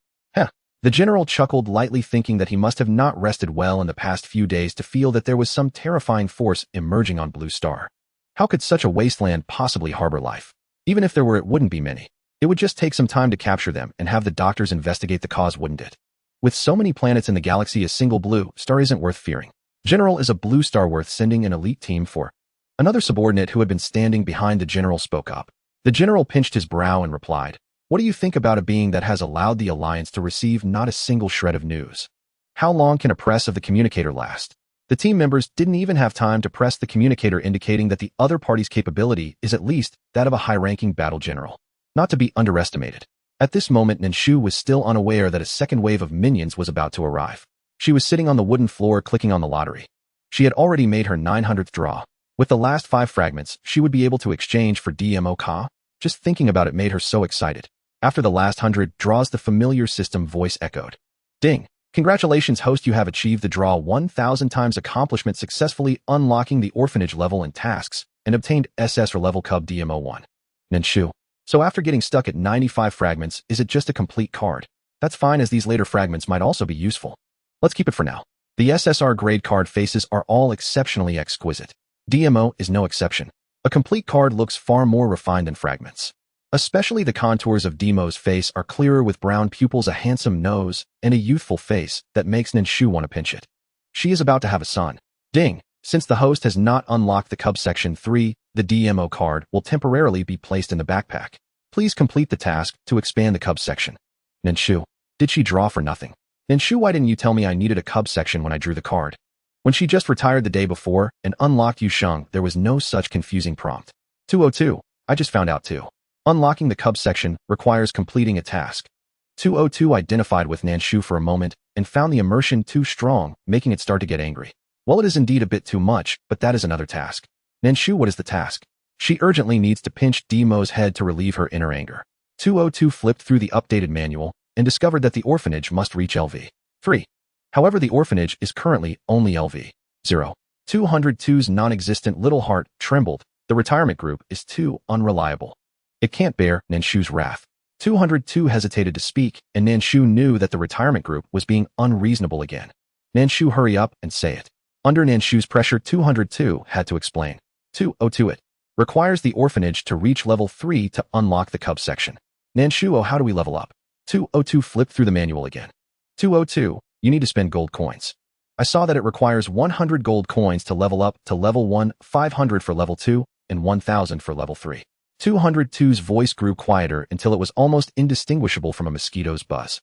The general chuckled lightly, thinking that he must have not rested well in the past few days to feel that there was some terrifying force emerging on blue star. How could such a wasteland possibly harbor life? Even if there were, it wouldn't be many. It would just take some time to capture them and have the doctors investigate the cause, wouldn't it? With so many planets in the galaxy, a single blue star isn't worth fearing. General, is a blue star worth sending an elite team for? Another subordinate who had been standing behind the general spoke up. The general pinched his brow and replied, "What do you think about a being that has allowed the Alliance to receive not a single shred of news? How long can a press of the communicator last?" The team members didn't even have time to press the communicator, indicating that the other party's capability is at least that of a high-ranking battle general, not to be underestimated. At this moment, Nan Shu was still unaware that a second wave of minions was about to arrive. She was sitting on the wooden floor clicking on the lottery. She had already made her 900th draw. With the last 5 fragments, she would be able to exchange for DMO Ka. Just thinking about it made her so excited. After the last 100 draws, the familiar system voice echoed. "Ding! Congratulations, host, you have achieved the draw 1,000 times accomplishment, successfully unlocking the orphanage level and tasks, and obtained SS or level cub DMO1. Nan Shu. So after getting stuck at 95 fragments, is it just a complete card? That's fine, as these later fragments might also be useful. Let's keep it for now. The SSR grade card faces are all exceptionally exquisite. DMO is no exception. A complete card looks far more refined than fragments. Especially the contours of Demo's face are clearer, with brown pupils, a handsome nose, and a youthful face that makes Nan Shu want to pinch it. She is about to have a son. Ding! Since the host has not unlocked the Cub Section 3, the DMO card will temporarily be placed in the backpack. Please complete the task to expand the Cub Section. Nan Shu. Did she draw for nothing? Nan Shu, why didn't you tell me I needed a Cub Section when I drew the card? When she just retired the day before and unlocked Yusheng, there was no such confusing prompt. 202. I just found out too. Unlocking the Cub Section requires completing a task. 202 identified with Nan Shu for a moment and found the immersion too strong, making it start to get angry. Well, it is indeed a bit too much, but that is another task. Nan Shu, what is the task? She urgently needs to pinch Demo's head to relieve her inner anger. 202 flipped through the updated manual and discovered that the orphanage must reach LV 3. However, the orphanage is currently only LV 0. 202's non-existent little heart trembled. The retirement group is too unreliable. It can't bear Nan Shu's wrath. 202 hesitated to speak, and Nan Shu knew that the retirement group was being unreasonable again. Nan Shu, hurry up and say it. Under Nan Shu's pressure, 202 had to explain. 202 it requires the orphanage to reach level 3 to unlock the Cub Section. Nan Shu, oh, how do we level up? 202 flipped through the manual again. 202, you need to spend gold coins. I saw that it requires 100 gold coins to level up to level 1, 500 for level 2, and 1,000 for level 3. 202's voice grew quieter until it was almost indistinguishable from a mosquito's buzz.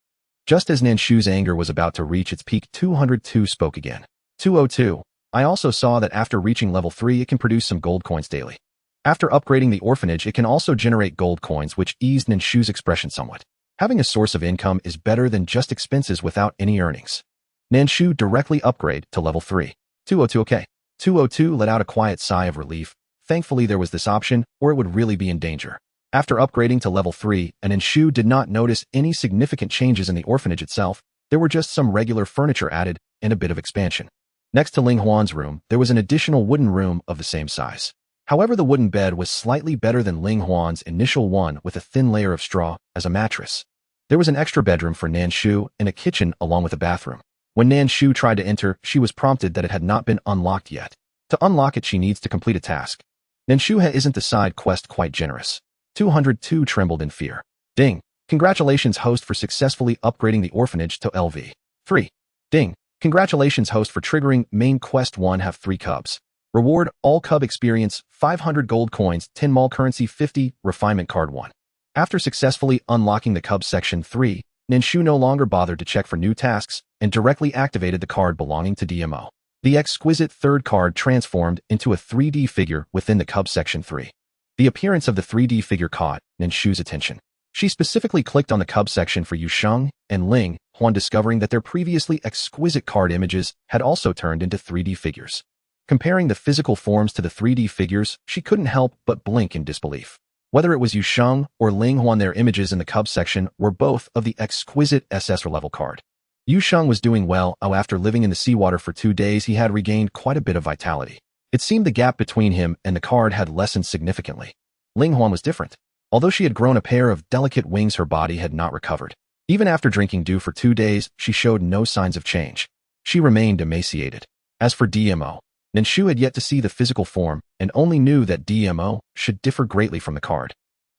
Just as Nan Shu's anger was about to reach its peak, 202 spoke again. 202, I also saw that after reaching level 3 it can produce some gold coins daily. After upgrading the orphanage it can also generate gold coins, which eased Nan Shu's expression somewhat. Having a source of income is better than just expenses without any earnings. Nan Shu, directly upgrade to level 3. 202 okay. 202 let out a quiet sigh of relief. Thankfully there was this option, or it would really be in danger. After upgrading to level 3, Nan Shu did not notice any significant changes in the orphanage itself. There were just some regular furniture added and a bit of expansion. Next to Ling Huan's room, there was an additional wooden room of the same size. However, the wooden bed was slightly better than Ling Huan's initial one, with a thin layer of straw as a mattress. There was an extra bedroom for Nan Shu and a kitchen along with a bathroom. When Nan Shu tried to enter, she was prompted that it had not been unlocked yet. To unlock it, she needs to complete a task. Nan Shu, isn't the side quest quite generous? 202 trembled in fear. Ding! Congratulations, host, for successfully upgrading the orphanage to LV 3. Ding! Congratulations, host, for triggering main quest 1, have 3 cubs. Reward, all cub experience, 500 gold coins, 10 mall currency, 50, refinement card 1. After successfully unlocking the Cub Section 3, Nan Shu no longer bothered to check for new tasks and directly activated the card belonging to DMO. The exquisite third card transformed into a 3D figure within the Cub Section 3. The appearance of the 3D figure caught Nan Shu's attention. She specifically clicked on the Cub Section for Yusheng and Ling Huan, discovering that their previously exquisite card images had also turned into 3D figures. Comparing the physical forms to the 3D figures, she couldn't help but blink in disbelief. Whether it was Yu Sheng or Ling Huan, their images in the Cubs section were both of the exquisite SS level card. Yu Sheng was doing well. After living in the seawater for 2 days, he had regained quite a bit of vitality. It seemed the gap between him and the card had lessened significantly. Ling Huan was different. Although she had grown a pair of delicate wings, her body had not recovered. Even after drinking dew for 2 days, she showed no signs of change. She remained emaciated. As for DMO, Nan Shu had yet to see the physical form and only knew that DMO should differ greatly from the card.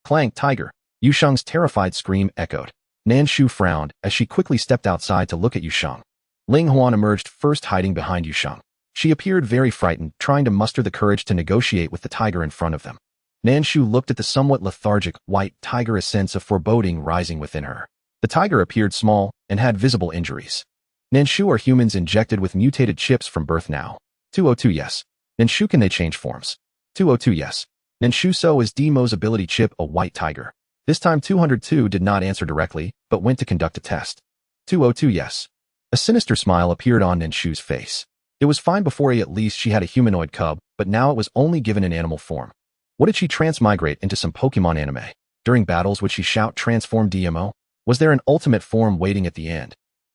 Clank, tiger! Yu Sheng's terrified scream echoed. Nan Shu frowned as she quickly stepped outside to look at Yu Sheng. Ling Huan emerged first, hiding behind Yu Sheng. She appeared very frightened, trying to muster the courage to negotiate with the tiger in front of them. Nan Shu looked at the somewhat lethargic white tiger, a sense of foreboding rising within her. The tiger appeared small and had visible injuries. Nan Shu, are humans injected with mutated chips from birth now? 202 yes. Nan Shu, can they change forms? 202 yes. Nan Shu, so is DMO's ability chip a white tiger? This time 202 did not answer directly, but went to conduct a test. 202 yes. A sinister smile appeared on Nan Shu's face. It was fine before, at least she had a humanoid cub, but now it was only given an animal form. What did she transmigrate into? Some Pokemon anime? During battles would she shout transform DMO? Was there an ultimate form waiting at the end?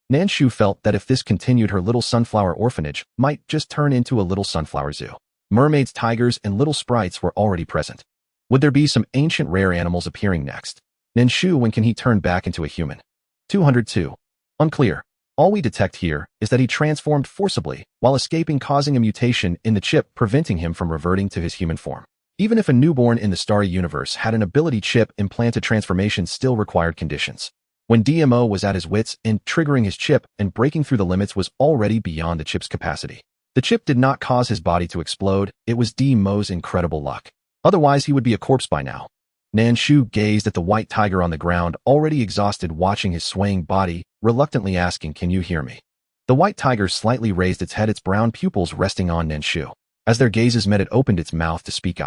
Nan Shu felt that if this continued, her little sunflower orphanage might just turn into a little sunflower zoo. Mermaids, tigers, and little sprites were already present. Would there be some ancient rare animals appearing next? Nan Shu, when can he turn back into a human? 202. Unclear. All we detect here is that he transformed forcibly while escaping, causing a mutation in the chip preventing him from reverting to his human form. Even if a newborn in the starry universe had an ability chip implanted, transformation still required conditions. When DMO was at his wits' end, triggering his chip and breaking through the limits was already beyond the chip's capacity. The chip did not cause his body to explode. It was DMO's incredible luck. Otherwise, he would be a corpse by now. Nan Shu gazed at the white tiger on the ground, already exhausted, watching his swaying body, reluctantly asking, "Can you hear me?" The white tiger slightly raised its head, its brown pupils resting on Nan Shu. As their gazes met, it opened its mouth to speak.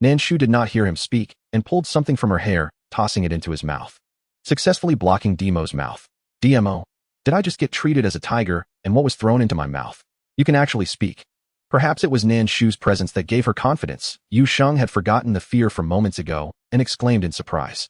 Nan Shu did not hear him speak and pulled something from her hair, tossing it into his mouth, successfully blocking DMO's mouth. DMO, did I just get treated as a tiger, and what was thrown into my mouth? You can actually speak. Perhaps it was Nan Shu's presence that gave her confidence. Yu Sheng had forgotten the fear from moments ago and exclaimed in surprise.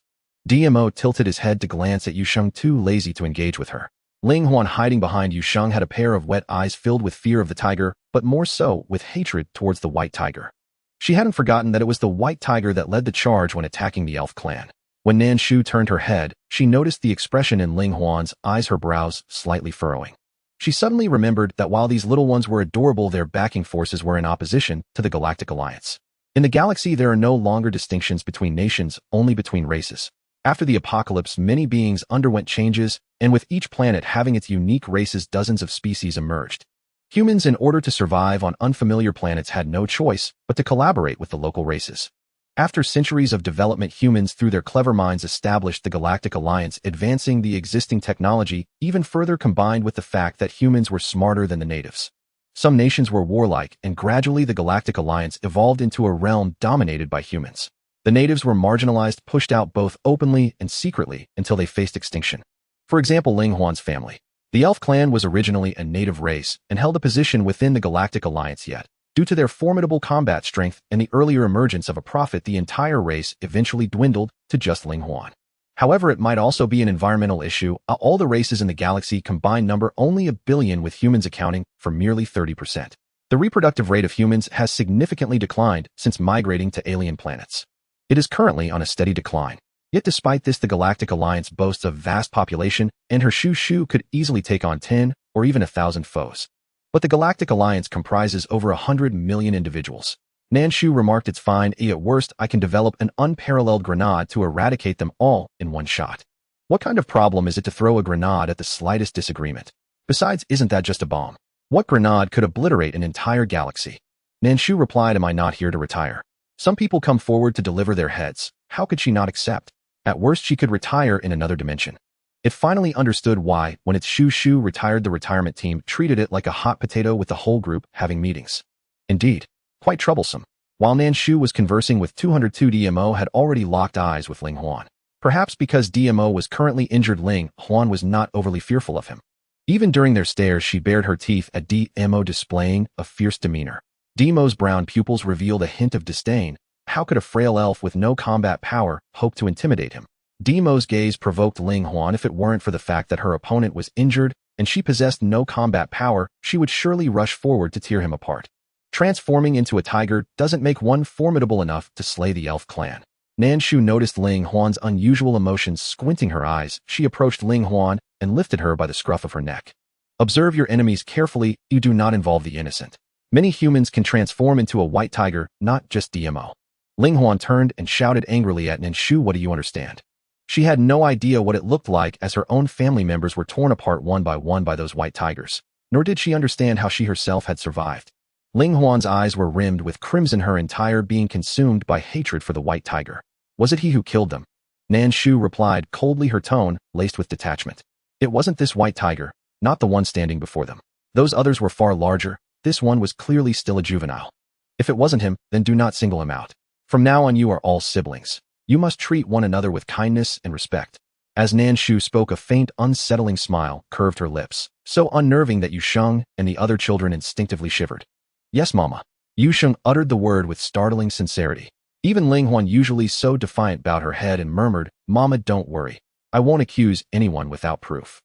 DMO tilted his head to glance at Yu Sheng, too lazy to engage with her. Ling Huan, hiding behind Yu Sheng, had a pair of wet eyes filled with fear of the tiger, but more so with hatred towards the white tiger. She hadn't forgotten that it was the white tiger that led the charge when attacking the elf clan. When Nan Shu turned her head, she noticed the expression in Ling Huan's eyes, her brows slightly furrowing. She suddenly remembered that while these little ones were adorable, their backing forces were in opposition to the Galactic Alliance. In the galaxy, there are no longer distinctions between nations, only between races. After the apocalypse, many beings underwent changes, and with each planet having its unique races, dozens of species emerged. Humans, in order to survive on unfamiliar planets, had no choice but to collaborate with the local races. After centuries of development, humans, through their clever minds, established the Galactic Alliance, advancing the existing technology even further, combined with the fact that humans were smarter than the natives. Some nations were warlike, and gradually the Galactic Alliance evolved into a realm dominated by humans. The natives were marginalized, pushed out both openly and secretly until they faced extinction. For example, Ling Huan's family. The elf clan was originally a native race and held a position within the Galactic Alliance, yet, due to their formidable combat strength and the earlier emergence of a prophet, the entire race eventually dwindled to just Ling Huan. However, it might also be an environmental issue. All the races in the galaxy combined number only 1 billion, with humans accounting for merely 30%. The reproductive rate of humans has significantly declined since migrating to alien planets. It is currently on a steady decline. Yet despite this, the Galactic Alliance boasts a vast population, and her Shu could easily take on 10 or even 1,000 foes. But the Galactic Alliance comprises over 100 million individuals. Nan Shu remarked, "It's fine. At worst, I can develop an unparalleled grenade to eradicate them all in one shot." What kind of problem is it to throw a grenade at the slightest disagreement? Besides, isn't that just a bomb? What grenade could obliterate an entire galaxy? Nan Shu replied, "Am I not here to retire? Some people come forward to deliver their heads. How could she not accept? At worst, she could retire in another dimension." It finally understood why, when its Shu retired, the retirement team treated it like a hot potato, with the whole group having meetings. Indeed, quite troublesome. While Nan Shu was conversing with 202, DMO had already locked eyes with Ling Huan. Perhaps because DMO was currently injured, Ling Huan was not overly fearful of him. Even during their stares, she bared her teeth at DMO, displaying a fierce demeanor. Demo's brown pupils revealed a hint of disdain. How could a frail elf with no combat power hope to intimidate him? Demo's gaze provoked Ling Huan. If it weren't for the fact that her opponent was injured and she possessed no combat power, she would surely rush forward to tear him apart. Transforming into a tiger doesn't make one formidable enough to slay the elf clan. Nan Shu noticed Ling Huan's unusual emotions. Squinting her eyes, she approached Ling Huan and lifted her by the scruff of her neck. Observe your enemies carefully. You do not involve the innocent. Many humans can transform into a white tiger, not just DMO. Ling Huan turned and shouted angrily at Nan Shu. What do you understand? She had no idea what it looked like as her own family members were torn apart one by those white tigers, nor did she understand how she herself had survived. Ling Huan's eyes were rimmed with crimson, her entire being consumed by hatred for the white tiger. Was it he who killed them? Nan Shu replied coldly, her tone laced with detachment. It wasn't this white tiger, not the one standing before them. Those others were far larger. This one was clearly still a juvenile. If it wasn't him, then do not single him out. From now on you are all siblings. You must treat one another with kindness and respect. As Nan Shu spoke, a faint, unsettling smile curved her lips, so unnerving that Yu Sheng and the other children instinctively shivered. Yes, Mama. Yu Sheng uttered the word with startling sincerity. Even Ling Huan, usually so defiant, bowed her head and murmured, Mama, don't worry. I won't accuse anyone without proof.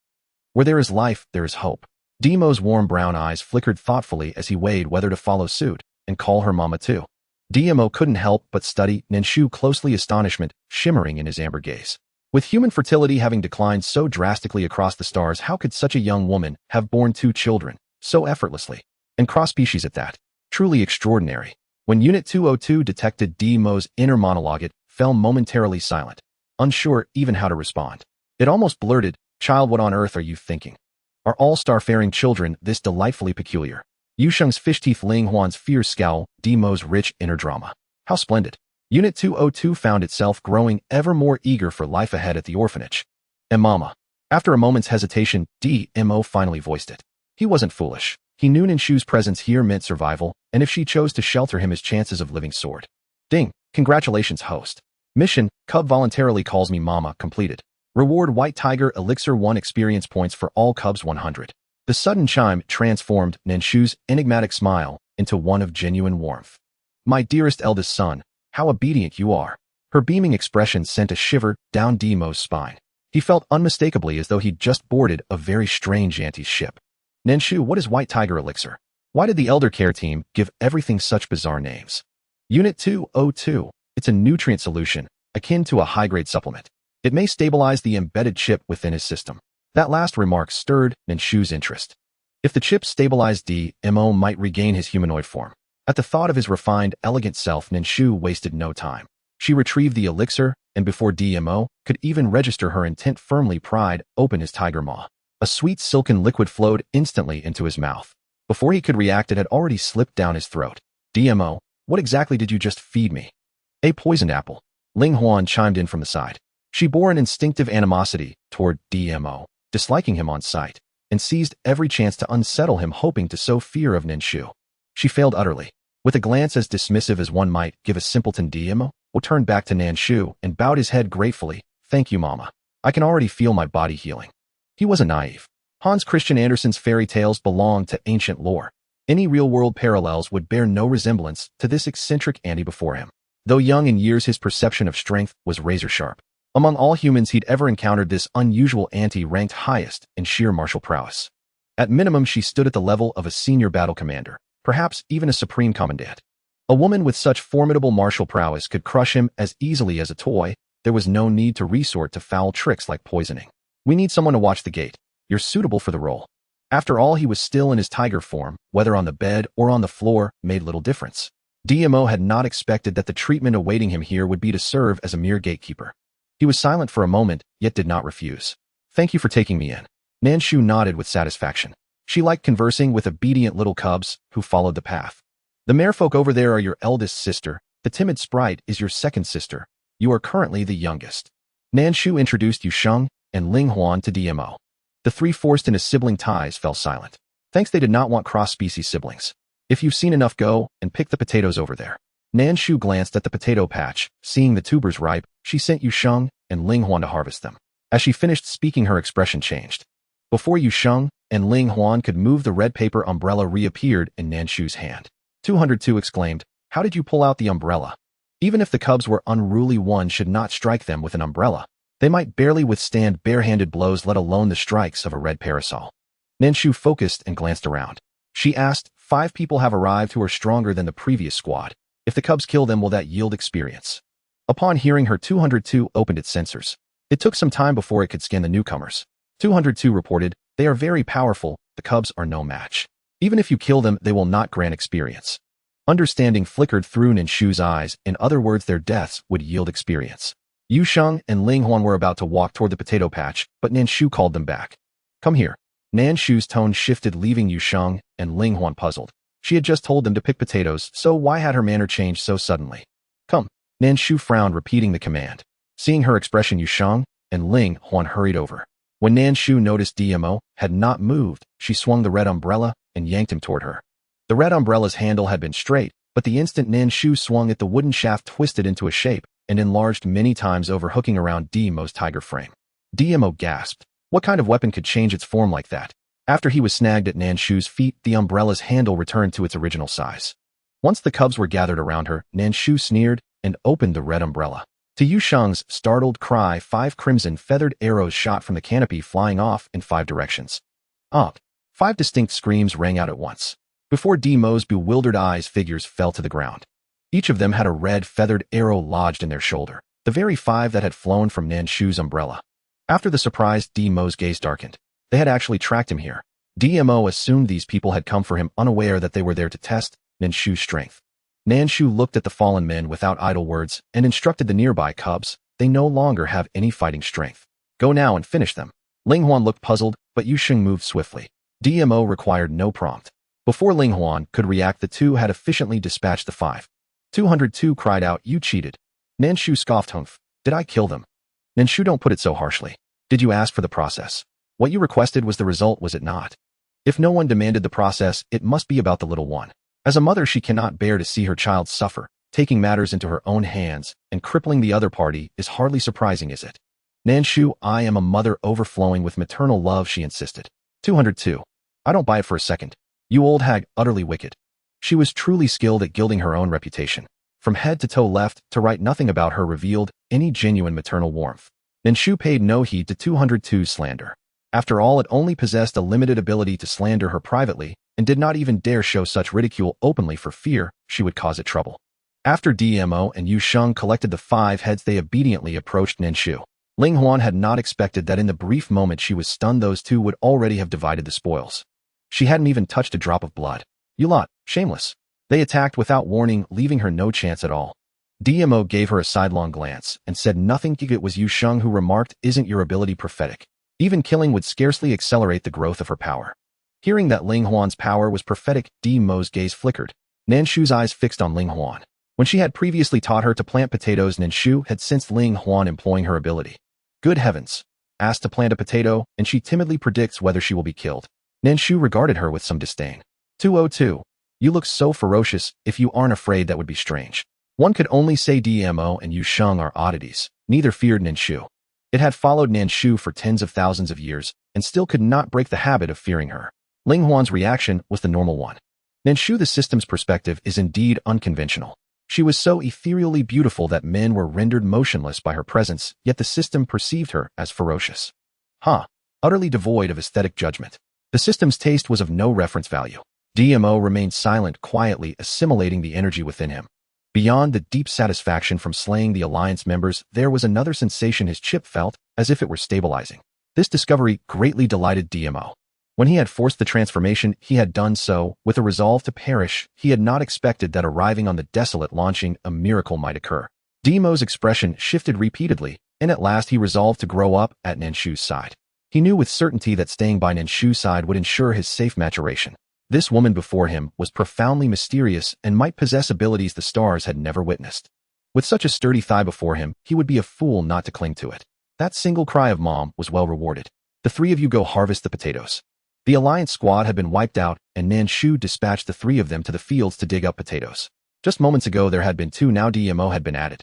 Where there is life, there is hope. Demo's warm brown eyes flickered thoughtfully as he weighed whether to follow suit and call her Mama too. Demo couldn't help but study Nan Shu closely, astonishment shimmering in his amber gaze. With human fertility having declined so drastically across the stars, how could such a young woman have borne 2 children so effortlessly? And cross-species at that. Truly extraordinary. When Unit 202 detected Demo's inner monologue, it fell momentarily silent, unsure even how to respond. It almost blurted, Child, what on earth are you thinking? Are all starfaring children this delightfully peculiar? Yu Sheng's fish teeth, Ling Huan's fierce scowl, Demo's rich inner drama. How splendid. Unit 202 found itself growing ever more eager for life ahead at the orphanage. Mama. After a moment's hesitation, Dmo finally voiced it. He wasn't foolish. He knew Nan Shu's presence here meant survival, and if she chose to shelter him, his chances of living soared. Ding. Congratulations, host. Mission, Cub voluntarily calls me Mama, completed. Reward White Tiger Elixir 1 experience points for all Cubs 100. The sudden chime transformed Nan Shu's enigmatic smile into one of genuine warmth. My dearest eldest son, how obedient you are. Her beaming expression sent a shiver down Demo's spine. He felt unmistakably as though he'd just boarded a very strange auntie's ship. Nan Shu, what is White Tiger Elixir? Why did the Elder Care team give everything such bizarre names? Unit 202. It's a nutrient solution, akin to a high-grade supplement. It may stabilize the embedded chip within his system. That last remark stirred Nan Shu's interest. If the chip stabilized, Dmo might regain his humanoid form. At the thought of his refined, elegant self, Nan Shu wasted no time. She retrieved the elixir, and before Dmo could even register her intent, firmly pried open his tiger maw. A sweet silken liquid flowed instantly into his mouth. Before he could react, it had already slipped down his throat. Dmo, what exactly did you just feed me? A poisoned apple. Ling Huan chimed in from the side. She bore an instinctive animosity toward Dmo, disliking him on sight, and seized every chance to unsettle him, hoping to sow fear of Nan Shu. She failed utterly. With a glance as dismissive as one might give a simpleton, Dmo turned back to Nan Shu and bowed his head gratefully. Thank you, Mama. I can already feel my body healing. He wasn't naive. Hans Christian Andersen's fairy tales belonged to ancient lore. Any real-world parallels would bear no resemblance to this eccentric auntie before him. Though young in years, his perception of strength was razor-sharp. Among all humans he'd ever encountered, this unusual auntie ranked highest in sheer martial prowess. At minimum, she stood at the level of a senior battle commander, perhaps even a supreme commandant. A woman with such formidable martial prowess could crush him as easily as a toy. There was no need to resort to foul tricks like poisoning. We need someone to watch the gate. You're suitable for the role. After all, he was still in his tiger form. Whether on the bed or on the floor made little difference. Dmo had not expected that the treatment awaiting him here would be to serve as a mere gatekeeper. He was silent for a moment, yet did not refuse. Thank you for taking me in. Nan Shu nodded with satisfaction. She liked conversing with obedient little cubs who followed the path. The merfolk over there are your eldest sister. The timid sprite is your second sister. You are currently the youngest. Nan Shu introduced Yu Sheng and Ling Huan to Dmo. The three forced into sibling ties fell silent. Thanks, they did not want cross-species siblings. If you've seen enough, go and pick the potatoes over there. Nan Shu glanced at the potato patch. Seeing the tubers ripe, she sent Yu Sheng and Ling Huan to harvest them. As she finished speaking, her expression changed. Before Yu Sheng and Ling Huan could move, the red paper umbrella reappeared in Nan Shu's hand. 202 exclaimed, "How did you pull out the umbrella?" Even if the cubs were unruly, one should not strike them with an umbrella. They might barely withstand barehanded blows, let alone the strikes of a red parasol. Nan Shu focused and glanced around. She asked, "5 people have arrived who are stronger than the previous squad. If the cubs kill them, will that yield experience?" Upon hearing her, 202 opened its sensors. It took some time before it could scan the newcomers. 202 reported, "They are very powerful. The cubs are no match. Even if you kill them, they will not grant experience." Understanding flickered through Nan Shu's eyes. In other words, their deaths would yield experience. Yu Sheng and Ling Huan were about to walk toward the potato patch, but Nan Shu called them back. "Come here." Nan Shu's tone shifted, leaving Yu Sheng and Ling Huan puzzled. She had just told them to pick potatoes, so why had her manner changed so suddenly? "Come." Nan Shu frowned, repeating the command. Seeing her expression, Yu Sheng and Ling Huan hurried over. When Nan Shu noticed DMO had not moved, she swung the red umbrella and yanked him toward her. The red umbrella's handle had been straight, but the instant Nan Shu swung it, the wooden shaft twisted into a shape and enlarged many times, overhooking around DMO's tiger frame. DMO gasped. What kind of weapon could change its form like that? After he was snagged at Nan Shu's feet, the umbrella's handle returned to its original size. Once the cubs were gathered around her, Nan Shu sneered and opened the red umbrella. To Yu Sheng's startled cry, 5 crimson feathered arrows shot from the canopy, flying off in 5 directions. Up! 5 distinct screams rang out at once. Before DMO's bewildered eyes, figures fell to the ground. Each of them had a red feathered arrow lodged in their shoulder, the very 5 that had flown from Nan Shu's umbrella. After the surprise, DMO's gaze darkened. They had actually tracked him here. DMO assumed these people had come for him, unaware that they were there to test Nan Shu's strength. Nan Shu looked at the fallen men without idle words and instructed the nearby cubs. They no longer have any fighting strength. Go now and finish them. Ling Huan looked puzzled, but Yu Sheng moved swiftly. DMO required no prompt. Before Ling Huan could react, the 2 had efficiently dispatched the 5. 202 cried out, "You cheated." Nan Shu scoffed, "Humph. Did I kill them?" Nan Shu, don't put it so harshly. Did you ask for the process? What you requested was the result, was it not? If no one demanded the process, it must be about the little one. As a mother, she cannot bear to see her child suffer. Taking matters into her own hands and crippling the other party is hardly surprising, is it? Nan Shu, I am a mother overflowing with maternal love, she insisted. 202. I don't buy it for a second. You old hag, utterly wicked. She was truly skilled at gilding her own reputation. From head to toe, left to right, nothing about her revealed any genuine maternal warmth. Nan Shu paid no heed to 202's slander. After all, it only possessed a limited ability to slander her privately, and did not even dare show such ridicule openly for fear she would cause it trouble. After DMO and Yu Sheng collected the 5 heads, they obediently approached Nan Shu. Ling Huan had not expected that in the brief moment she was stunned, those 2 would already have divided the spoils. She hadn't even touched a drop of blood. You lot, shameless. They attacked without warning, leaving her no chance at all. DMO gave her a sidelong glance and said nothing. It was Yu Sheng who remarked, isn't your ability prophetic? Even killing would scarcely accelerate the growth of her power. Hearing that Ling Huan's power was prophetic, DMO's gaze flickered. Nan Shu's eyes fixed on Ling Huan. When she had previously taught her to plant potatoes, Nan Shu had sensed Ling Huan employing her ability. Good heavens. Asked to plant a potato, and she timidly predicts whether she will be killed. Nan Shu regarded her with some disdain. 202. You look so ferocious. If you aren't afraid, that would be strange. One could only say DMO and Yu Sheng are oddities. Neither feared Nan Shu. It had followed Nan Shu for tens of thousands of years, and still could not break the habit of fearing her. Ling Huan's reaction was the normal one. Nan Shu, the system's perspective is indeed unconventional. She was so ethereally beautiful that men were rendered motionless by her presence, yet the system perceived her as ferocious. Utterly devoid of aesthetic judgment. The system's taste was of no reference value. DMO remained silent, quietly assimilating the energy within him. Beyond the deep satisfaction from slaying the Alliance members, there was another sensation his chip felt, as if it were stabilizing. This discovery greatly delighted DMO. When he had forced the transformation, he had done so with a resolve to perish. He had not expected that arriving on the desolate launching, a miracle might occur. DMO's expression shifted repeatedly, and at last he resolved to grow up at Nan Shu's side. He knew with certainty that staying by Nan Shu's side would ensure his safe maturation. This woman before him was profoundly mysterious and might possess abilities the stars had never witnessed. With such a sturdy thigh before him, he would be a fool not to cling to it. That single cry of mom was well rewarded. The 3 of you go harvest the potatoes. The Alliance squad had been wiped out, and Nan Shu dispatched the 3 of them to the fields to dig up potatoes. Just moments ago there had been 2, now DMO had been added.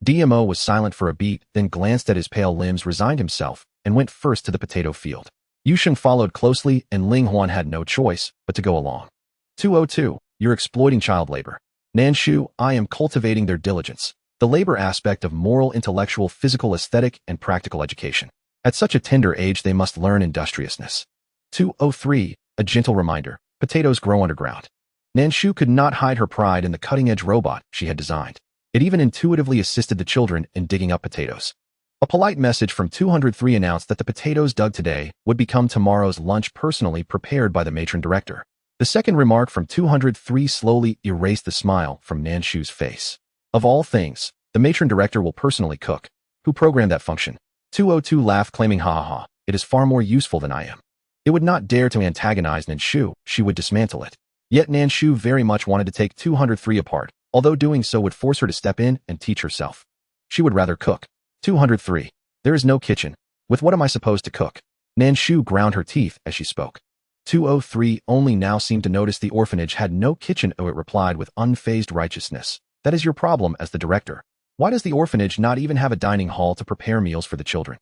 DMO was silent for a beat, then glanced at his pale limbs, resigned himself, and went first to the potato field. Yu Sheng followed closely, and Ling Huan had no choice but to go along. 202. You're exploiting child labor. Nan Shu, I am cultivating their diligence. The labor aspect of moral, intellectual, physical, aesthetic, and practical education. At such a tender age, they must learn industriousness. 203. A gentle reminder. Potatoes grow underground. Nan Shu could not hide her pride in the cutting-edge robot she had designed. It even intuitively assisted the children in digging up potatoes. A polite message from 203 announced that the potatoes dug today would become tomorrow's lunch, personally prepared by the matron director. The second remark from 203 slowly erased the smile from Nan Shu's face. Of all things, the matron director will personally cook. Who programmed that function? 202 laughed, claiming, ha ha ha, it is far more useful than I am. It would not dare to antagonize Nan Shu, she would dismantle it. Yet Nan Shu very much wanted to take 203 apart, although doing so would force her to step in and teach herself. She would rather cook. 203. There is no kitchen. With what am I supposed to cook? Nan Shu ground her teeth as she spoke. 203 only now seemed to notice the orphanage had no kitchen. Oh, it replied with unfazed righteousness. That is your problem as the director. Why does the orphanage not even have a dining hall to prepare meals for the children?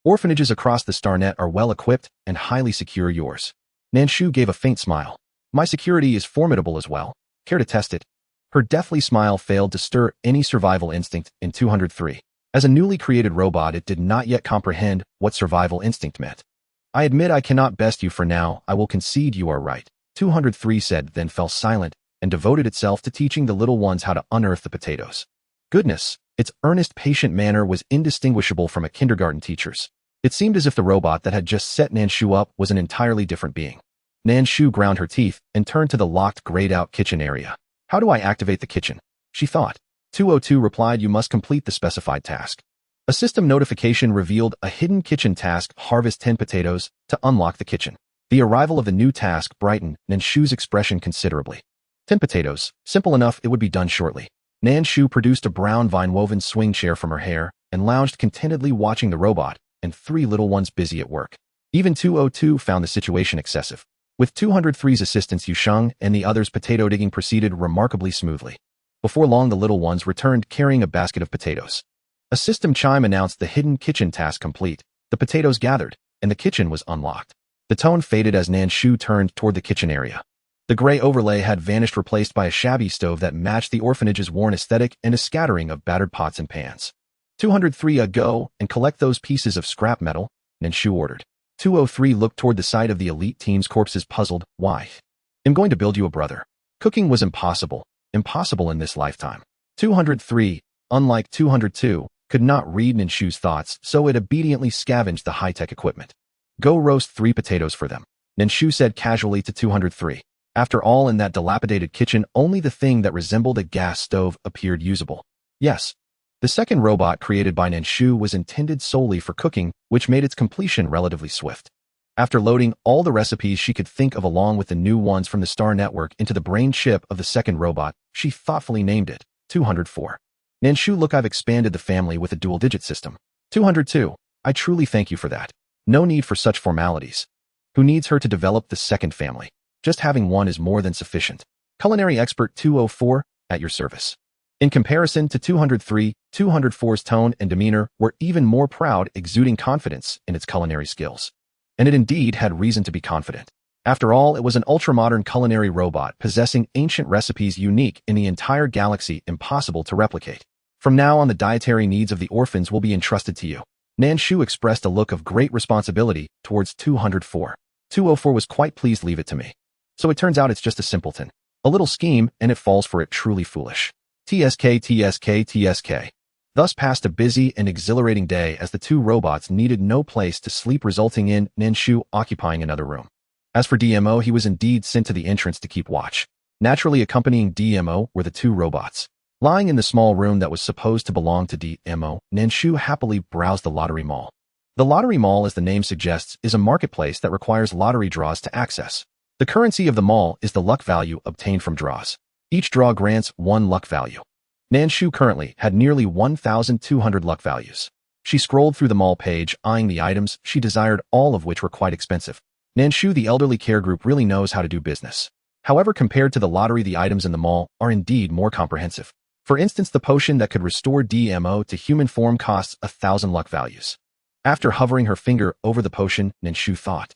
Orphanages across the StarNet are well equipped and highly secure. Yours. Nan Shu gave a faint smile. My security is formidable as well. Care to test it? Her deathly smile failed to stir any survival instinct in 203. As a newly created robot, it did not yet comprehend what survival instinct meant. I admit I cannot best you for now. I will concede you are right. 203 said, then fell silent and devoted itself to teaching the little ones how to unearth the potatoes. Goodness, its earnest, patient manner was indistinguishable from a kindergarten teacher's. It seemed as if the robot that had just set Nan Shu up was an entirely different being. Nan Shu ground her teeth and turned to the locked, grayed-out kitchen area. How do I activate the kitchen? She thought. 202 replied, you must complete the specified task. A system notification revealed a hidden kitchen task: harvest 10 potatoes to unlock the kitchen. The arrival of the new task brightened Nan Shu's expression considerably. 10 potatoes. Simple enough, it would be done shortly. Nan Shu produced a brown vine-woven swing chair from her hair and lounged contentedly, watching the robot and 3 little ones busy at work. Even 202 found the situation excessive. With 203's assistance, Yusheng and the others' potato digging proceeded remarkably smoothly. Before long, the little ones returned carrying a basket of potatoes. A system chime announced the hidden kitchen task complete. The potatoes gathered, and the kitchen was unlocked. The tone faded as Nan Shu turned toward the kitchen area. The gray overlay had vanished, replaced by a shabby stove that matched the orphanage's worn aesthetic and a scattering of battered pots and pans. 203, go and collect those pieces of scrap metal, Nan Shu ordered. 203 looked toward the sight of the elite team's corpses, puzzled. Why? I'm going to build you a brother. Cooking was impossible. Impossible in this lifetime. 203, unlike 202, could not read Nan Shu's thoughts, so it obediently scavenged the high-tech equipment. Go roast 3 potatoes for them, Nan Shu said casually to 203. After all, in that dilapidated kitchen, only the thing that resembled a gas stove appeared usable. Yes. The second robot created by Nan Shu was intended solely for cooking, which made its completion relatively swift. After loading all the recipes she could think of along with the new ones from the Star Network into the brain chip of the second robot, she thoughtfully named it 204. Nan Shu, look, I've expanded the family with a dual-digit system. 202. I truly thank you for that. No need for such formalities. Who needs her to develop the second family? Just having one is more than sufficient. Culinary expert 204, at your service. In comparison to 203, 204's tone and demeanor were even more proud, exuding confidence in its culinary skills. And it indeed had reason to be confident. After all, it was an ultra-modern culinary robot possessing ancient recipes unique in the entire galaxy, impossible to replicate. From now on, the dietary needs of the orphans will be entrusted to you. Nan Shu expressed a look of great responsibility towards 204. 204 was quite pleased. Leave it to me. So it turns out it's just a simpleton. A little scheme, and it falls for it. Truly foolish. TSK. Thus passed a busy and exhilarating day as the 2 robots needed no place to sleep, resulting in Nan Shu occupying another room. As for DMO, he was indeed sent to the entrance to keep watch. Naturally, accompanying DMO were the 2 robots. Lying in the small room that was supposed to belong to DMO, Nan Shu happily browsed the lottery mall. The lottery mall, as the name suggests, is a marketplace that requires lottery draws to access. The currency of the mall is the luck value obtained from draws. Each draw grants 1 luck value. Nan Shu currently had nearly 1,200 luck values. She scrolled through the mall page, eyeing the items she desired, all of which were quite expensive. Nan Shu, the elderly care group, really knows how to do business. However, compared to the lottery, the items in the mall are indeed more comprehensive. For instance, the potion that could restore DMO to human form costs 1,000 luck values. After hovering her finger over the potion, Nan Shu thought.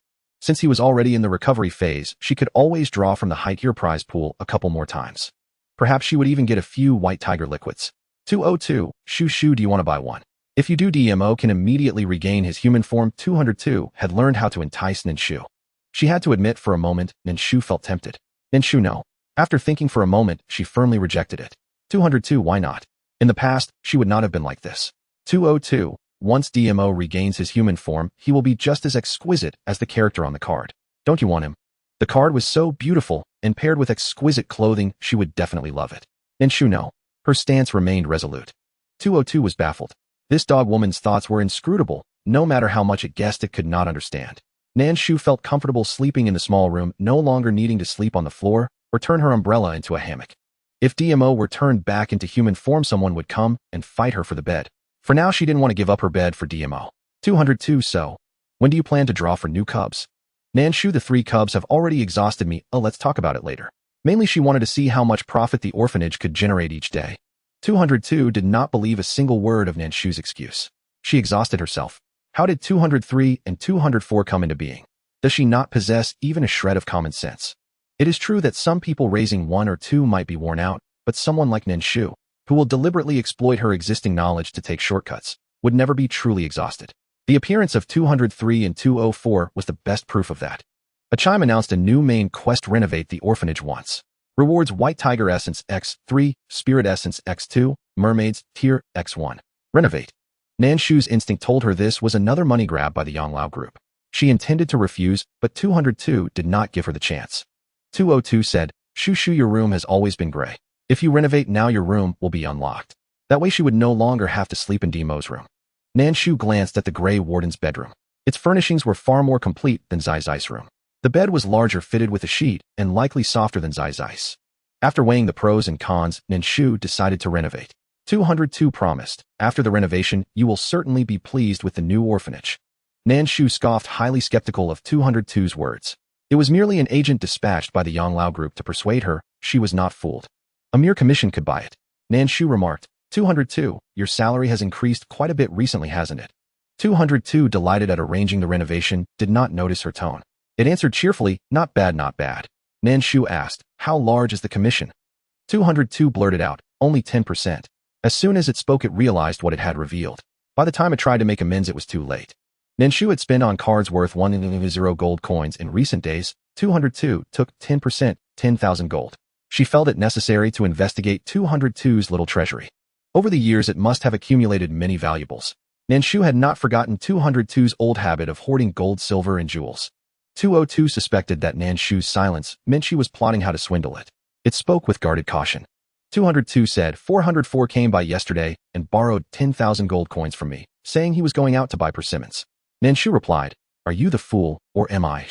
Since he was already in the recovery phase, she could always draw from the height-tier prize pool a couple more times. Perhaps she would even get a few white tiger liquids. 202. Shu, do you want to buy one? If you do, DMO can immediately regain his human form. 202 had learned how to entice Nan Shu. She had to admit for a moment Nan Shu felt tempted. Nan Shu, no. After thinking for a moment, she firmly rejected it. 202, why not? In the past, she would not have been like this. 202. Once DMO regains his human form, he will be just as exquisite as the character on the card. Don't you want him? The card was so beautiful, and paired with exquisite clothing, she would definitely love it. Nan Shu, no. Her stance remained resolute. 202 was baffled. This dog woman's thoughts were inscrutable, no matter how much it guessed it could not understand. Nan Shu felt comfortable sleeping in the small room, no longer needing to sleep on the floor or turn her umbrella into a hammock. If DMO were turned back into human form, someone would come and fight her for the bed. For now, she didn't want to give up her bed for DMO. 202. So, when do you plan to draw for new cubs? Nan Shu, the 3 cubs have already exhausted me. Oh, let's talk about it later. Mainly she wanted to see how much profit the orphanage could generate each day. 202 did not believe a single word of Nan Shu's excuse. She exhausted herself. How did 203 and 204 come into being? Does she not possess even a shred of common sense? It is true that some people raising 1 or 2 might be worn out, but someone like Nan Shu, who will deliberately exploit her existing knowledge to take shortcuts, would never be truly exhausted. The appearance of 203 and 204 was the best proof of that. A chime announced a new main quest: renovate the orphanage once. Rewards: White Tiger Essence X3, Spirit Essence X2, Mermaids Tier X1. Renovate. Nan Shu's instinct told her this was another money grab by the Yanglao group. She intended to refuse, but 202 did not give her the chance. 202 said, Shu, your room has always been gray. If you renovate now, your room will be unlocked. That way she would no longer have to sleep in DMO's room. Nan Shu glanced at the gray warden's bedroom. Its furnishings were far more complete than Zai's room. The bed was larger, fitted with a sheet, and likely softer than Zai's. After weighing the pros and cons, Nan Shu decided to renovate. 202 promised, after the renovation, you will certainly be pleased with the new orphanage. Nan Shu scoffed, highly skeptical of 202's words. It was merely an agent dispatched by the Yanglao group to persuade her. She was not fooled. A mere commission could buy it. Nan Shu remarked, 202, your salary has increased quite a bit recently, hasn't it? 202, delighted at arranging the renovation, did not notice her tone. It answered cheerfully, not bad, not bad. Nan Shu asked, how large is the commission? 202 blurted out, only 10%. As soon as it spoke, it realized what it had revealed. By the time it tried to make amends, it was too late. Nan Shu had spent on cards worth 1,000 gold coins in recent days. 202 took 10%, 10,000 gold. She felt it necessary to investigate 202's little treasury. Over the years, it must have accumulated many valuables. Nan Shu had not forgotten 202's old habit of hoarding gold, silver, and jewels. 202 suspected that Nan Shu's silence meant she was plotting how to swindle it. It spoke with guarded caution. 202 said, 404 came by yesterday and borrowed 10,000 gold coins from me, saying he was going out to buy persimmons. Nan Shu replied, are you the fool, or am I?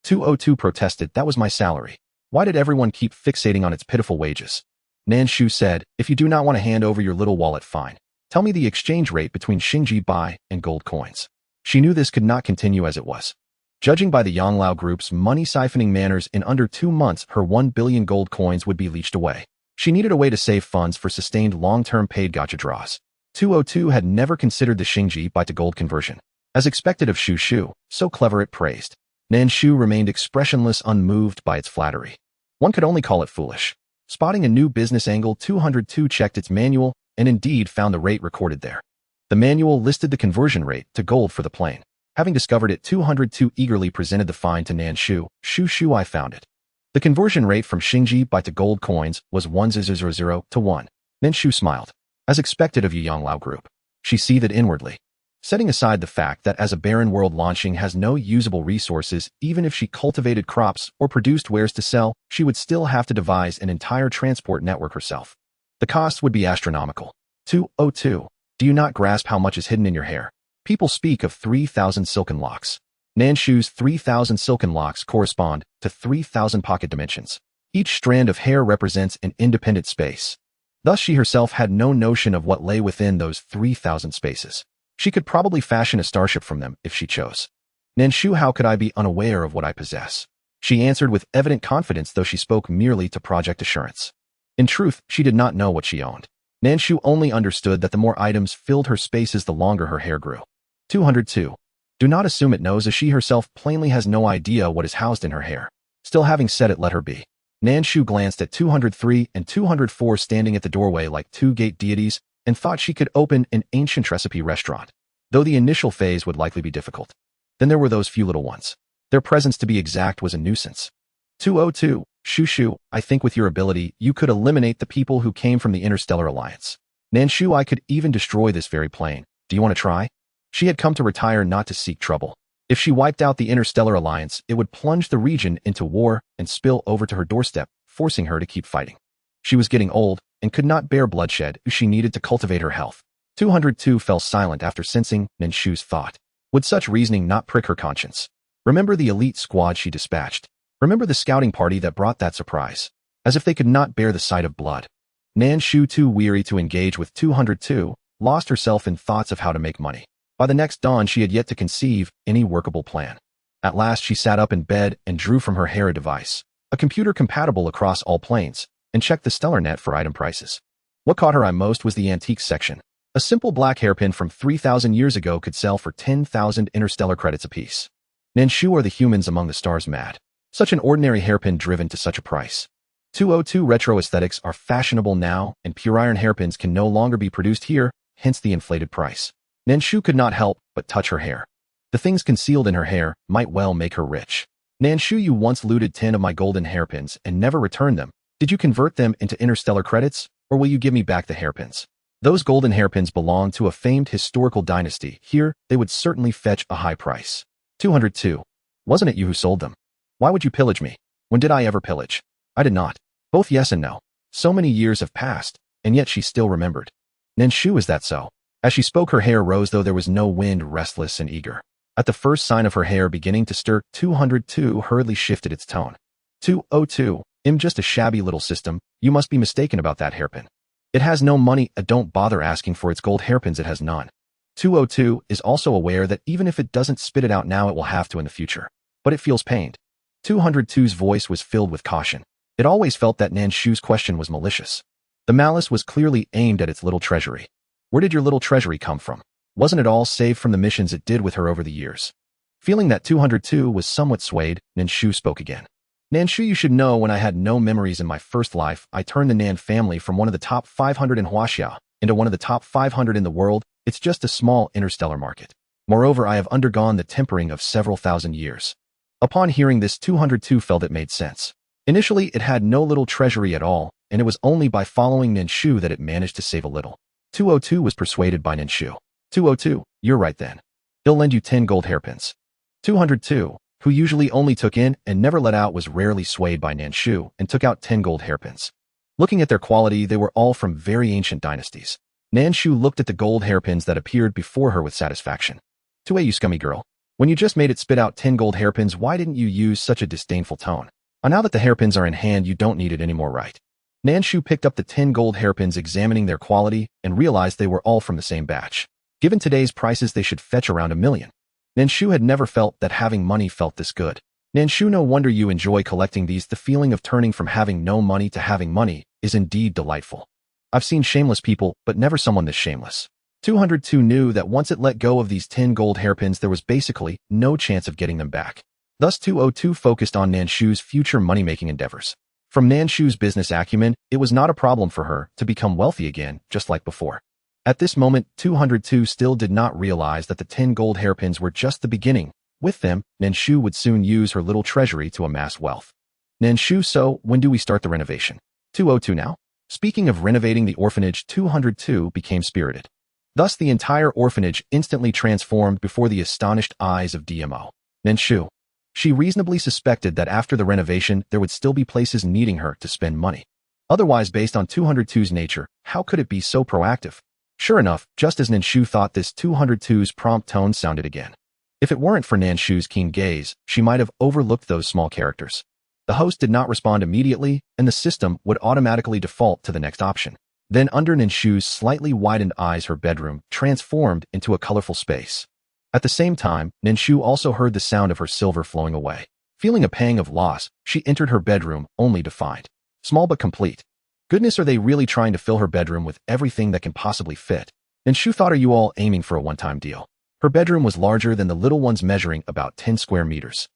202 protested, that was my salary. Why did everyone keep fixating on its pitiful wages? Nan Shu said, if you do not want to hand over your little wallet, fine. Tell me the exchange rate between Xingji Bai and gold coins. She knew this could not continue as it was. Judging by the Yanglao group's money-siphoning manners, in under 2 months, her 1 billion gold coins would be leached away. She needed a way to save funds for sustained long-term paid gacha draws. 202 had never considered the Xingji Bai to gold conversion. As expected of Shu, so clever, it praised. Nan Shu remained expressionless, unmoved by its flattery. One could only call it foolish. Spotting a new business angle, 202 checked its manual and indeed found the rate recorded there. The manual listed the conversion rate to gold for the plane. Having discovered it, 202 eagerly presented the find to Nan Shu. Shu, I found it. The conversion rate from Xingji Bai to gold coins was 1,000 to 1. Nan Shu smiled. As expected of you, Yanglao group. She seethed inwardly. Setting aside the fact that as a barren world, Lanxing has no usable resources, even if she cultivated crops or produced wares to sell, she would still have to devise an entire transport network herself. The costs would be astronomical. 202. Do you not grasp how much is hidden in your hair? People speak of 3,000 silken locks. Nan Shu's 3,000 silken locks correspond to 3,000 pocket dimensions. Each strand of hair represents an independent space. Thus, she herself had no notion of what lay within those 3,000 spaces. She could probably fashion a starship from them if she chose. Nan Shu, how could I be unaware of what I possess? She answered with evident confidence, though she spoke merely to project assurance. In truth, she did not know what she owned. Nan Shu only understood that the more items filled her spaces, the longer her hair grew. 202. Do not assume it knows, as she herself plainly has no idea what is housed in her hair. Still, having said it, let her be. Nan Shu glanced at 203 and 204 standing at the doorway like two gate deities and thought she could open an ancient recipe restaurant, though the initial phase would likely be difficult. Then there were those few little ones. Their presence, to be exact, was a nuisance. 202, Shu, I think with your ability, you could eliminate the people who came from the Interstellar Alliance. Nan Shu, I could even destroy this very plane. Do you want to try? She had come to retire, not to seek trouble. If she wiped out the Interstellar Alliance, it would plunge the region into war and spill over to her doorstep, forcing her to keep fighting. She was getting old and could not bear bloodshed. She needed to cultivate her health. 202 fell silent after sensing Nan Shu's thought. Would such reasoning not prick her conscience? Remember the elite squad she dispatched. Remember the scouting party that brought that surprise. As if they could not bear the sight of blood. Nan Shu, too weary to engage with 202, lost herself in thoughts of how to make money. By the next dawn, she had yet to conceive any workable plan. At last, she sat up in bed and drew from her hair a device, a computer compatible across all planes, and checked the StellarNet for item prices. What caught her eye most was the antiques section. A simple black hairpin from 3,000 years ago could sell for 10,000 interstellar credits apiece. Nan Shu, are the humans among the stars mad? Such an ordinary hairpin driven to such a price. 202 retro aesthetics are fashionable now, and pure iron hairpins can no longer be produced here, hence the inflated price. Nan Shu could not help but touch her hair. The things concealed in her hair might well make her rich. Nan Shu, you once looted 10 of my golden hairpins and never returned them. Did you convert them into interstellar credits, or will you give me back the hairpins? Those golden hairpins belong to a famed historical dynasty. Here, they would certainly fetch a high price. 202. Wasn't it you who sold them? Why would you pillage me? When did I ever pillage? I did not. Both yes and no. So many years have passed, and yet she still remembered. Nan Shu, is that so? As she spoke, her hair rose, though there was no wind, restless and eager. At the first sign of her hair beginning to stir, 202 hurriedly shifted its tone. 202, just a shabby little system. You must be mistaken about that hairpin. It has no money. Don't bother asking for its gold hairpins, it has none. 202 is also aware that even if it doesn't spit it out now, it will have to in the future. But it feels pained. 202's voice was filled with caution. It always felt that Nan Shu's question was malicious. The malice was clearly aimed at its little treasury. Where did your little treasury come from? Wasn't it all saved from the missions it did with her over the years? Feeling that 202 was somewhat swayed, Nan Shu spoke again. Nan Shu, you should know, when I had no memories in my first life, I turned the Nan family from one of the top 500 in Huaxia into one of the top 500 in the world. It's just a small interstellar market. Moreover, I have undergone the tempering of several thousand years. Upon hearing this, 202 felt it made sense. Initially, it had no little treasury at all, and it was only by following Nan Shu that it managed to save a little. 202 was persuaded by Nan Shu. 202, you're right then. He'll lend you 10 gold hairpins. 202, who usually only took in and never let out, was rarely swayed by Nan Shu and took out 10 gold hairpins. Looking at their quality, they were all from very ancient dynasties. Nan Shu looked at the gold hairpins that appeared before her with satisfaction. 2A, you scummy girl. When you just made it spit out 10 gold hairpins, why didn't you use such a disdainful tone? Now that the hairpins are in hand, you don't need it anymore, right? Nan Shu picked up the 10 gold hairpins, examining their quality, and realized they were all from the same batch. Given today's prices, they should fetch around $1 million. Nan Shu had never felt that having money felt this good. Nan Shu, no wonder you enjoy collecting these. The feeling of turning from having no money to having money is indeed delightful. I've seen shameless people, but never someone this shameless. 202 knew that once it let go of these 10 gold hairpins, there was basically no chance of getting them back. Thus, 202 focused on Nan Shu's future money-making endeavors. From Nan Shu's business acumen, it was not a problem for her to become wealthy again, just like before. At this moment, 202 still did not realize that the 10 gold hairpins were just the beginning. With them, Nan Shu would soon use her little treasury to amass wealth. Nan Shu, so when do we start the renovation? 202 now? Speaking of renovating the orphanage, 202 became spirited. Thus, the entire orphanage instantly transformed before the astonished eyes of DMO. Nan Shu. She reasonably suspected that after the renovation, there would still be places needing her to spend money. Otherwise, based on 202's nature, how could it be so proactive? Sure enough, just as Nan Shu thought this, 202's prompt tone sounded again. If it weren't for Nan Shu's keen gaze, she might have overlooked those small characters. The host did not respond immediately, and the system would automatically default to the next option. Then, under Nan Shu's slightly widened eyes, her bedroom transformed into a colorful space. At the same time, Nan Shu also heard the sound of her silver flowing away. Feeling a pang of loss, she entered her bedroom, only to find small but complete. Goodness, are they really trying to fill her bedroom with everything that can possibly fit? Nan Shu thought, are you all aiming for a one-time deal? Her bedroom was larger than the little one's, measuring about 10 square meters.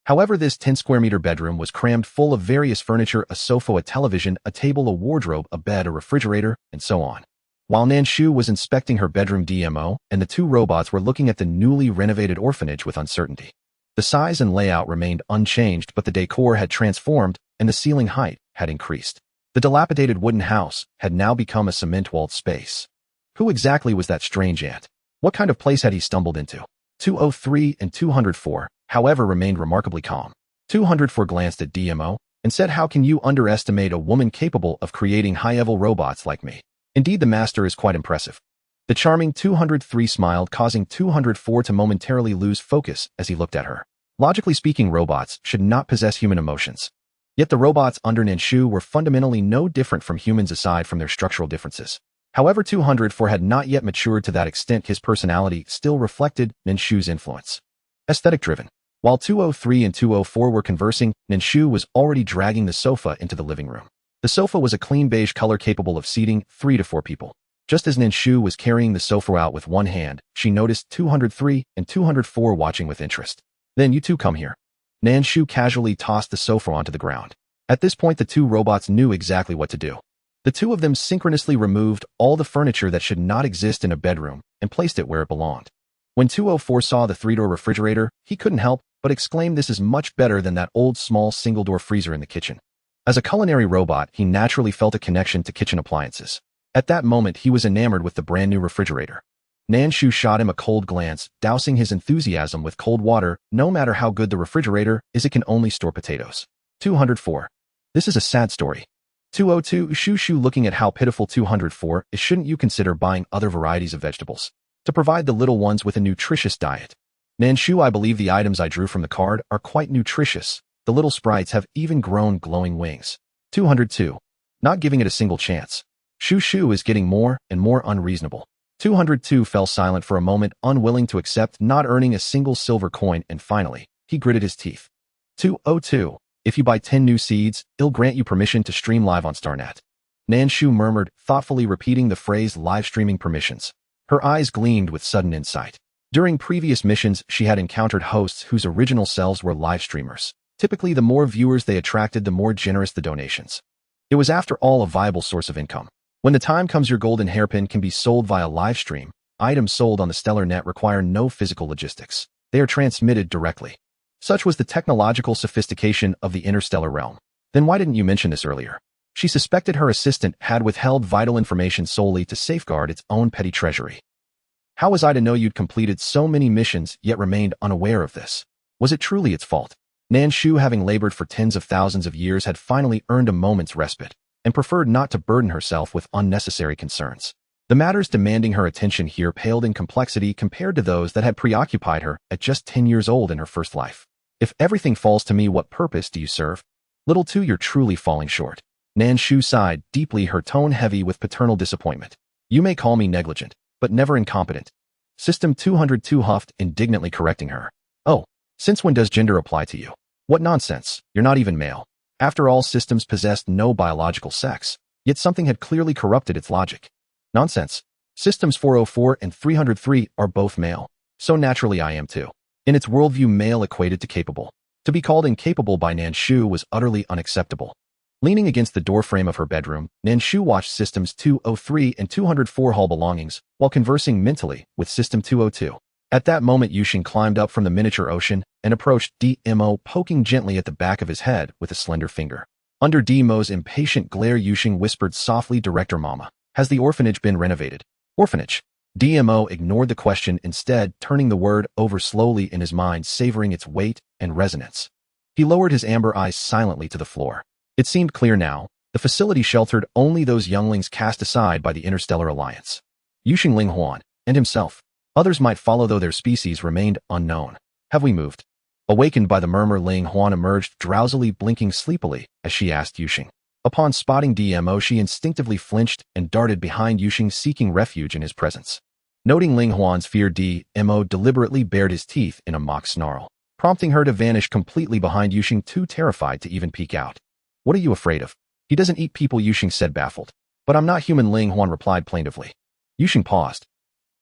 However, this 10 square meter bedroom was crammed full of various furniture, a sofa, a television, a table, a wardrobe, a bed, a refrigerator, and so on. While Nan Shu was inspecting her bedroom, DMO and the two robots were looking at the newly renovated orphanage with uncertainty. The size and layout remained unchanged, but the decor had transformed and the ceiling height had increased. The dilapidated wooden house had now become a cement-walled space. Who exactly was that strange ant? What kind of place had he stumbled into? 203 and 204, however, remained remarkably calm. 204 glanced at DMO and said, "How can you underestimate a woman capable of creating high-level robots like me? Indeed, the master is quite impressive." The charming 203 smiled, causing 204 to momentarily lose focus as he looked at her. Logically speaking, robots should not possess human emotions. Yet the robots under Nan Shu were fundamentally no different from humans aside from their structural differences. However, 204 had not yet matured to that extent. His personality still reflected Nan Shu's influence. Aesthetic-driven. While 203 and 204 were conversing, Nan Shu was already dragging the sofa into the living room. The sofa was a clean beige color capable of seating 3 to 4 people. Just as Nan Shu was carrying the sofa out with one hand, she noticed 203 and 204 watching with interest. "Then you two come here." Nan Shu casually tossed the sofa onto the ground. At this point, the two robots knew exactly what to do. The two of them synchronously removed all the furniture that should not exist in a bedroom and placed it where it belonged. When 204 saw the 3-door refrigerator, he couldn't help but exclaim, "This is much better than that old small single-door freezer in the kitchen." As a culinary robot, he naturally felt a connection to kitchen appliances. At that moment, he was enamored with the brand-new refrigerator. Nan Shu shot him a cold glance, dousing his enthusiasm with cold water. "No matter how good the refrigerator is, it can only store potatoes." 204. "This is a sad story." 202. Shu, looking at how pitiful 204 is, "Shouldn't you consider buying other varieties of vegetables to provide the little ones with a nutritious diet?" Nan Shu, "I believe the items I drew from the card are quite nutritious. The little sprites have even grown glowing wings." 202. "Not giving it a single chance." Shu is getting more and more unreasonable. 202 fell silent for a moment, unwilling to accept not earning a single silver coin, and finally, he gritted his teeth. 202. "If you buy 10 new seeds, it'll grant you permission to stream live on StarNet." Nan Shu murmured, thoughtfully repeating the phrase live streaming permissions. Her eyes gleamed with sudden insight. During previous missions, she had encountered hosts whose original selves were live streamers. Typically, the more viewers they attracted, the more generous the donations. It was, after all, a viable source of income. When the time comes, your golden hairpin can be sold via live stream. Items sold on the stellar net require no physical logistics. They are transmitted directly. Such was the technological sophistication of the interstellar realm. Then why didn't you mention this earlier? She suspected her assistant had withheld vital information solely to safeguard its own petty treasury. How was I to know you'd completed so many missions yet remained unaware of this? Was it truly its fault? Nan Shu, having labored for tens of thousands of years, had finally earned a moment's respite and preferred not to burden herself with unnecessary concerns. The matters demanding her attention here paled in complexity compared to those that had preoccupied her at just 10 years old in her first life. "If everything falls to me, what purpose do you serve? Little two, you're truly falling short." Nan Shu sighed deeply, her tone heavy with paternal disappointment. "You may call me negligent, but never incompetent." System 202 huffed, indignantly correcting her. "Oh, since when does gender apply to you? What nonsense, you're not even male." After all, systems possessed no biological sex, yet something had clearly corrupted its logic. Nonsense. Systems 404 and 303 are both male, so naturally I am too. In its worldview, male equated to capable. To be called incapable by Nan Shu was utterly unacceptable. Leaning against the doorframe of her bedroom, Nan Shu watched Systems 203 and 204 haul belongings while conversing mentally with System 202. At that moment, Yuxing climbed up from the miniature ocean and approached DMO, poking gently at the back of his head with a slender finger. Under DMO's impatient glare, Yuxing whispered softly, "Director Mama, has the orphanage been renovated?" "Orphanage?" DMO ignored the question, instead turning the word over slowly in his mind, savoring its weight and resonance. He lowered his amber eyes silently to the floor. It seemed clear now. The facility sheltered only those younglings cast aside by the Interstellar Alliance. Yuxing, Ling Huan, and himself. Others might follow, though their species remained unknown. "Have we moved?" Awakened by the murmur, Ling Huan emerged, drowsily blinking sleepily as she asked Yuxing. Upon spotting DMO, she instinctively flinched and darted behind Yuxing, seeking refuge in his presence. Noting Ling Huan's fear, DMO deliberately bared his teeth in a mock snarl, prompting her to vanish completely behind Yuxing, too terrified to even peek out. "What are you afraid of?" "He doesn't eat people," Yuxing said, baffled. "But I'm not human," Ling Huan replied plaintively. Yuxing paused.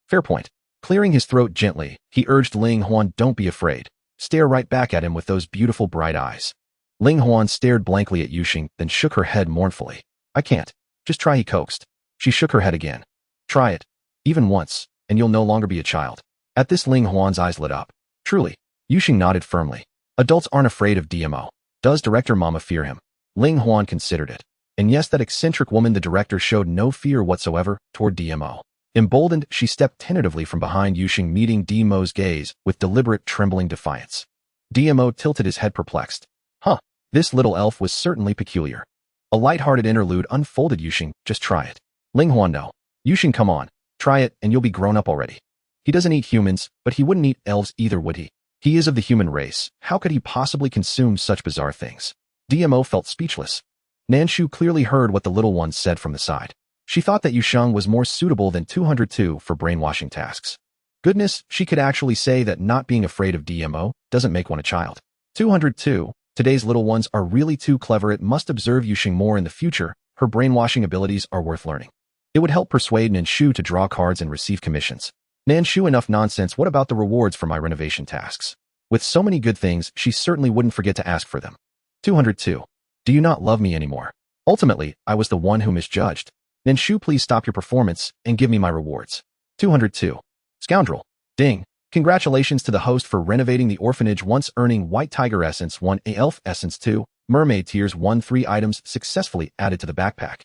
"Fair point. Clearing his throat gently, he urged Ling Huan, "Don't be afraid. Stare right back at him with those beautiful bright eyes." Ling Huan stared blankly at Yuxing, then shook her head mournfully. "I can't. Just try," he coaxed. She shook her head again. "Try it. Even once, and you'll no longer be a child." At this, Ling Huan's eyes lit up. "Truly?" Yuxing nodded firmly. "Adults aren't afraid of DMO. Does Director Mama fear him?" Ling Huan considered it. And yes, that eccentric woman, the director, showed no fear whatsoever toward DMO. Emboldened, she stepped tentatively from behind Yuxing, meeting DMO's gaze with deliberate, trembling defiance. DMO tilted his head, perplexed. Huh, this little elf was certainly peculiar. A light-hearted interlude unfolded. "Yuxing, just try it." Ling Huan, "No." "Yuxing, come on. Try it, and you'll be grown up already." "He doesn't eat humans, but he wouldn't eat elves either, would he? He is of the human race. How could he possibly consume such bizarre things?" DMO felt speechless. Nan Shu clearly heard what the little one said from the side. She thought that Yuxing was more suitable than 202 for brainwashing tasks. Goodness, she could actually say that not being afraid of DMO doesn't make one a child. 202. Today's little ones are really too clever. It must observe Yuxing more in the future. Her brainwashing abilities are worth learning. It would help persuade Nan Shu to draw cards and receive commissions. Nan Shu, enough nonsense. What about the rewards for my renovation tasks? With so many good things, she certainly wouldn't forget to ask for them. 202. Do you not love me anymore? Ultimately, I was the one who misjudged. Nan Shu, please stop your performance and give me my rewards. 202. Scoundrel. Ding. Congratulations to the host for renovating the orphanage, once earning White Tiger Essence 1, Elf Essence 2, Mermaid Tears 1, 3 items successfully added to the backpack.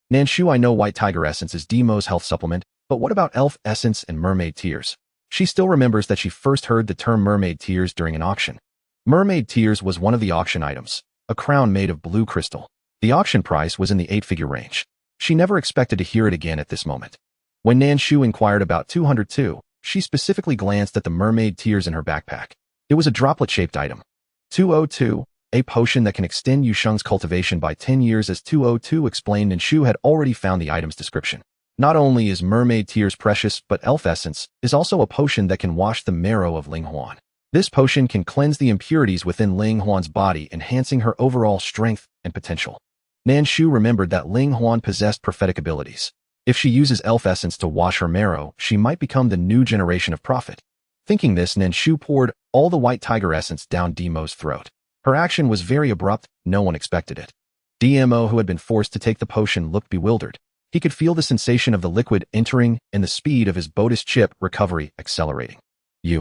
Nan Shu, I know White Tiger Essence is DMO's health supplement, but what about Elf Essence and Mermaid Tears? She still remembers that she first heard the term Mermaid Tears during an auction. Mermaid Tears was one of the auction items, a crown made of blue crystal. The auction price was in the 8-figure range. She never expected to hear it again at this moment. When Nan Shu inquired about 202, she specifically glanced at the Mermaid Tears in her backpack. It was a droplet-shaped item. 202, a potion that can extend Yuxing's cultivation by 10 years, as 202 explained. Nan Shu had already found the item's description. Not only is Mermaid Tears precious, but Elf Essence is also a potion that can wash the marrow of Ling Huan. This potion can cleanse the impurities within Ling Huan's body, enhancing her overall strength and potential. Nan Shu remembered that Ling Huan possessed prophetic abilities. If she uses Elf Essence to wash her marrow, she might become the new generation of prophet. Thinking this, Nan Shu poured all the White Tiger Essence down DMO's throat. Her action was very abrupt. No one expected it. DMO, who had been forced to take the potion, looked bewildered. He could feel the sensation of the liquid entering and the speed of his Bodis chip recovery accelerating. He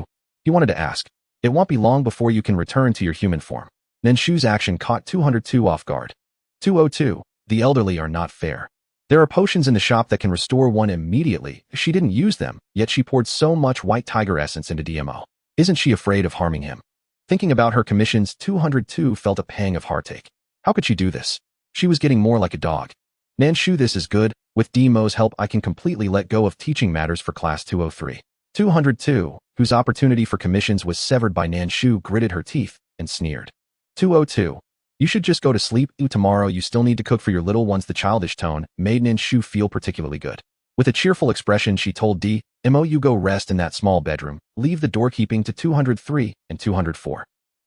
wanted to ask. It won't be long before you can return to your human form. Nan Shu's action caught 202 off guard. 202. The elderly are not fair. There are potions in the shop that can restore one immediately. She didn't use them, yet she poured so much White Tiger Essence into DMO. Isn't she afraid of harming him? Thinking about her commissions, 202 felt a pang of heartache. How could she do this? She was getting more like a dog. Nan Shu, this is good. With DMO's help, I can completely let go of teaching matters for class 203. 202, whose opportunity for commissions was severed by Nan Shu, gritted her teeth and sneered. 202. You should just go to sleep. Tomorrow you still need to cook for your little ones. The childish tone made Nan Shu feel particularly good. With a cheerful expression, she told DMO, you go rest in that small bedroom. Leave the doorkeeping to 203 and 204.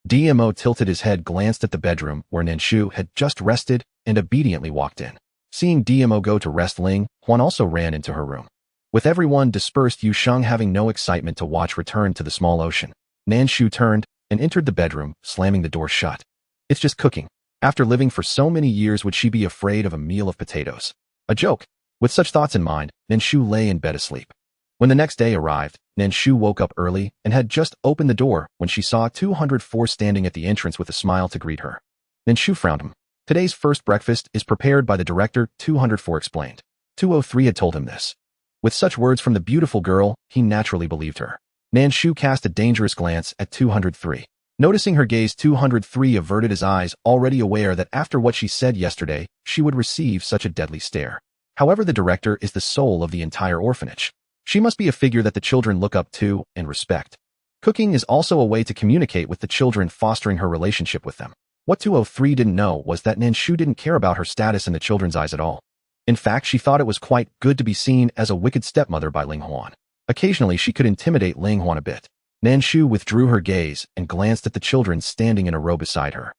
DMO tilted his head, glanced at the bedroom where Nan Shu had just rested, and obediently walked in. Seeing DMO go to rest, Ling Huan also ran into her room. With everyone dispersed, Yuxing, having no excitement to watch, returned to the small ocean. Nan Shu turned and entered the bedroom, slamming the door shut. It's just cooking. After living for so many years, would she be afraid of a meal of potatoes? A joke. With such thoughts in mind, Nan Shu lay in bed asleep. When the next day arrived, Nan Shu woke up early and had just opened the door when she saw 204 standing at the entrance with a smile to greet her. Nan Shu frowned. Today's first breakfast is prepared by the director, 204 explained. 203 had told him this. With such words from the beautiful girl, he naturally believed her. Nan Shu cast a dangerous glance at 203. Noticing her gaze, 203 averted his eyes, already aware that after what she said yesterday, she would receive such a deadly stare. However, the director is the soul of the entire orphanage. She must be a figure that the children look up to and respect. Cooking is also a way to communicate with the children, fostering her relationship with them. What 203 didn't know was that Nan Shu didn't care about her status in the children's eyes at all. In fact, she thought it was quite good to be seen as a wicked stepmother by Ling Huan. Occasionally, she could intimidate Ling Huan a bit. Nan Shu withdrew her gaze and glanced at the children standing in a row beside her.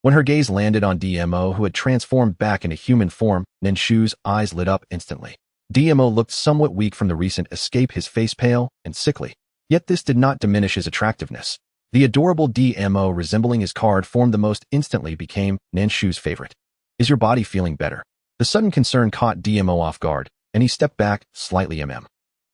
When her gaze landed on DMO, who had transformed back into human form, Nan Shu's eyes lit up instantly. DMO looked somewhat weak from the recent escape, his face pale and sickly. Yet this did not diminish his attractiveness. The adorable DMO resembling his card formed the most instantly became Nan Shu's favorite. Is your body feeling better? The sudden concern caught DMO off guard, and he stepped back, slightly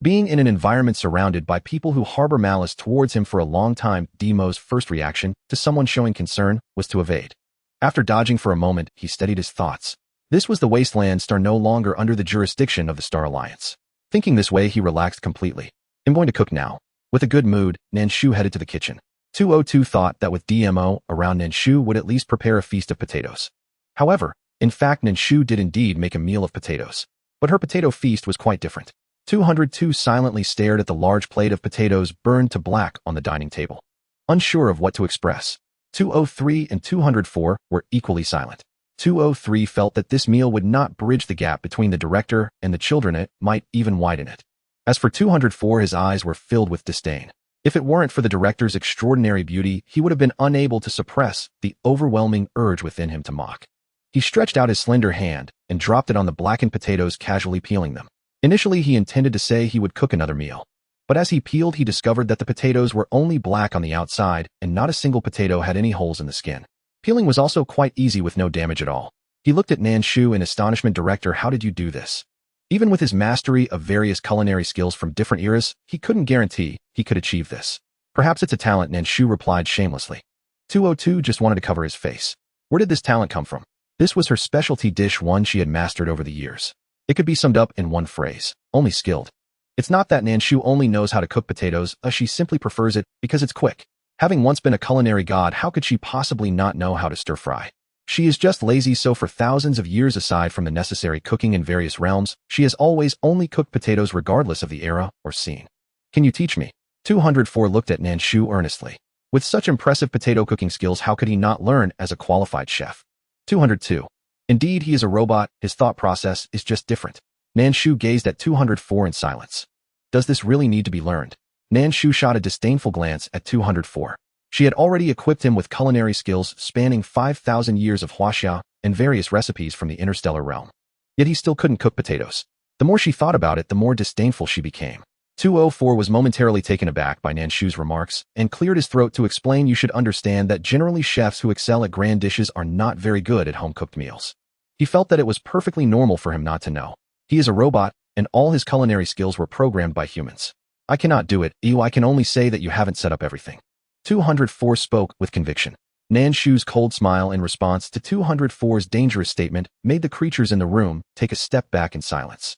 Being in an environment surrounded by people who harbor malice towards him for a long time, DMO's first reaction to someone showing concern was to evade. After dodging for a moment, he steadied his thoughts. This was the Wasteland Star, no longer under the jurisdiction of the Star Alliance. Thinking this way, he relaxed completely. I'm going to cook now. With a good mood, Nan Shu headed to the kitchen. 202 thought that with DMO around, Nan Shu would at least prepare a feast of potatoes. However, in fact, Nan Shu did indeed make a meal of potatoes. But her potato feast was quite different. 202 silently stared at the large plate of potatoes burned to black on the dining table, unsure of what to express. 203 and 204 were equally silent. 203 felt that this meal would not bridge the gap between the director and the children, it might even widen it. As for 204, his eyes were filled with disdain. If it weren't for the director's extraordinary beauty, he would have been unable to suppress the overwhelming urge within him to mock. He stretched out his slender hand and dropped it on the blackened potatoes, casually peeling them. Initially, he intended to say he would cook another meal. But as he peeled, he discovered that the potatoes were only black on the outside and not a single potato had any holes in the skin. Peeling was also quite easy with no damage at all. He looked at Nan Shu in astonishment. Director, how did you do this? Even with his mastery of various culinary skills from different eras, he couldn't guarantee he could achieve this. Perhaps it's a talent, Nan Shu replied shamelessly. 202 just wanted to cover his face. Where did this talent come from? This was her specialty dish, one she had mastered over the years. It could be summed up in one phrase: only skilled. It's not that Nan Shu only knows how to cook potatoes, she simply prefers it because it's quick. Having once been a culinary god, how could she possibly not know how to stir-fry? She is just lazy, so for thousands of years, aside from the necessary cooking in various realms, she has always only cooked potatoes regardless of the era or scene. Can you teach me? 204 looked at Nan Shu earnestly. With such impressive potato cooking skills, how could he not learn as a qualified chef? 202. Indeed, he is a robot, his thought process is just different. Nan Shu gazed at 204 in silence. Does this really need to be learned? Nan Shu shot a disdainful glance at 204. She had already equipped him with culinary skills spanning 5,000 years of huaxia and various recipes from the interstellar realm. Yet he still couldn't cook potatoes. The more she thought about it, the more disdainful she became. 204 was momentarily taken aback by Nan Shu's remarks and cleared his throat to explain, you should understand that generally chefs who excel at grand dishes are not very good at home-cooked meals. He felt that it was perfectly normal for him not to know. He is a robot, and all his culinary skills were programmed by humans. I cannot do it, I can only say that you haven't set up everything. 204 spoke with conviction. Nan Shu's cold smile in response to 204's dangerous statement made the creatures in the room take a step back in silence.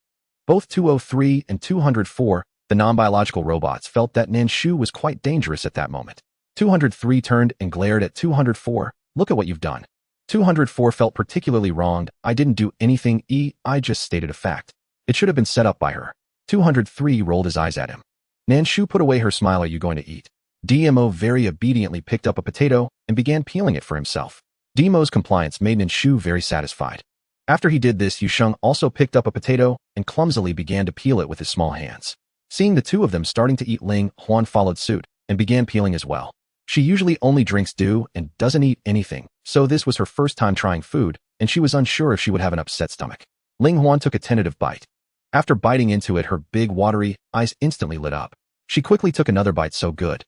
Both 203 and 204, the non-biological robots, felt that Nan Shu was quite dangerous at that moment. 203 turned and glared at 204. Look at what you've done. 204 felt particularly wronged. I didn't do anything, I just stated a fact. It should have been set up by her. 203 rolled his eyes at him. Nan Shu put away her smile. Are you going to eat? DMO very obediently picked up a potato and began peeling it for himself. DMO's compliance made Nan Shu very satisfied. After he did this, Yusheng also picked up a potato and clumsily began to peel it with his small hands. Seeing the two of them starting to eat, Ling Huan followed suit and began peeling as well. She usually only drinks dew and doesn't eat anything, so this was her first time trying food, and she was unsure if she would have an upset stomach. Ling Huan took a tentative bite. After biting into it, her big, watery eyes instantly lit up. She quickly took another bite. So good.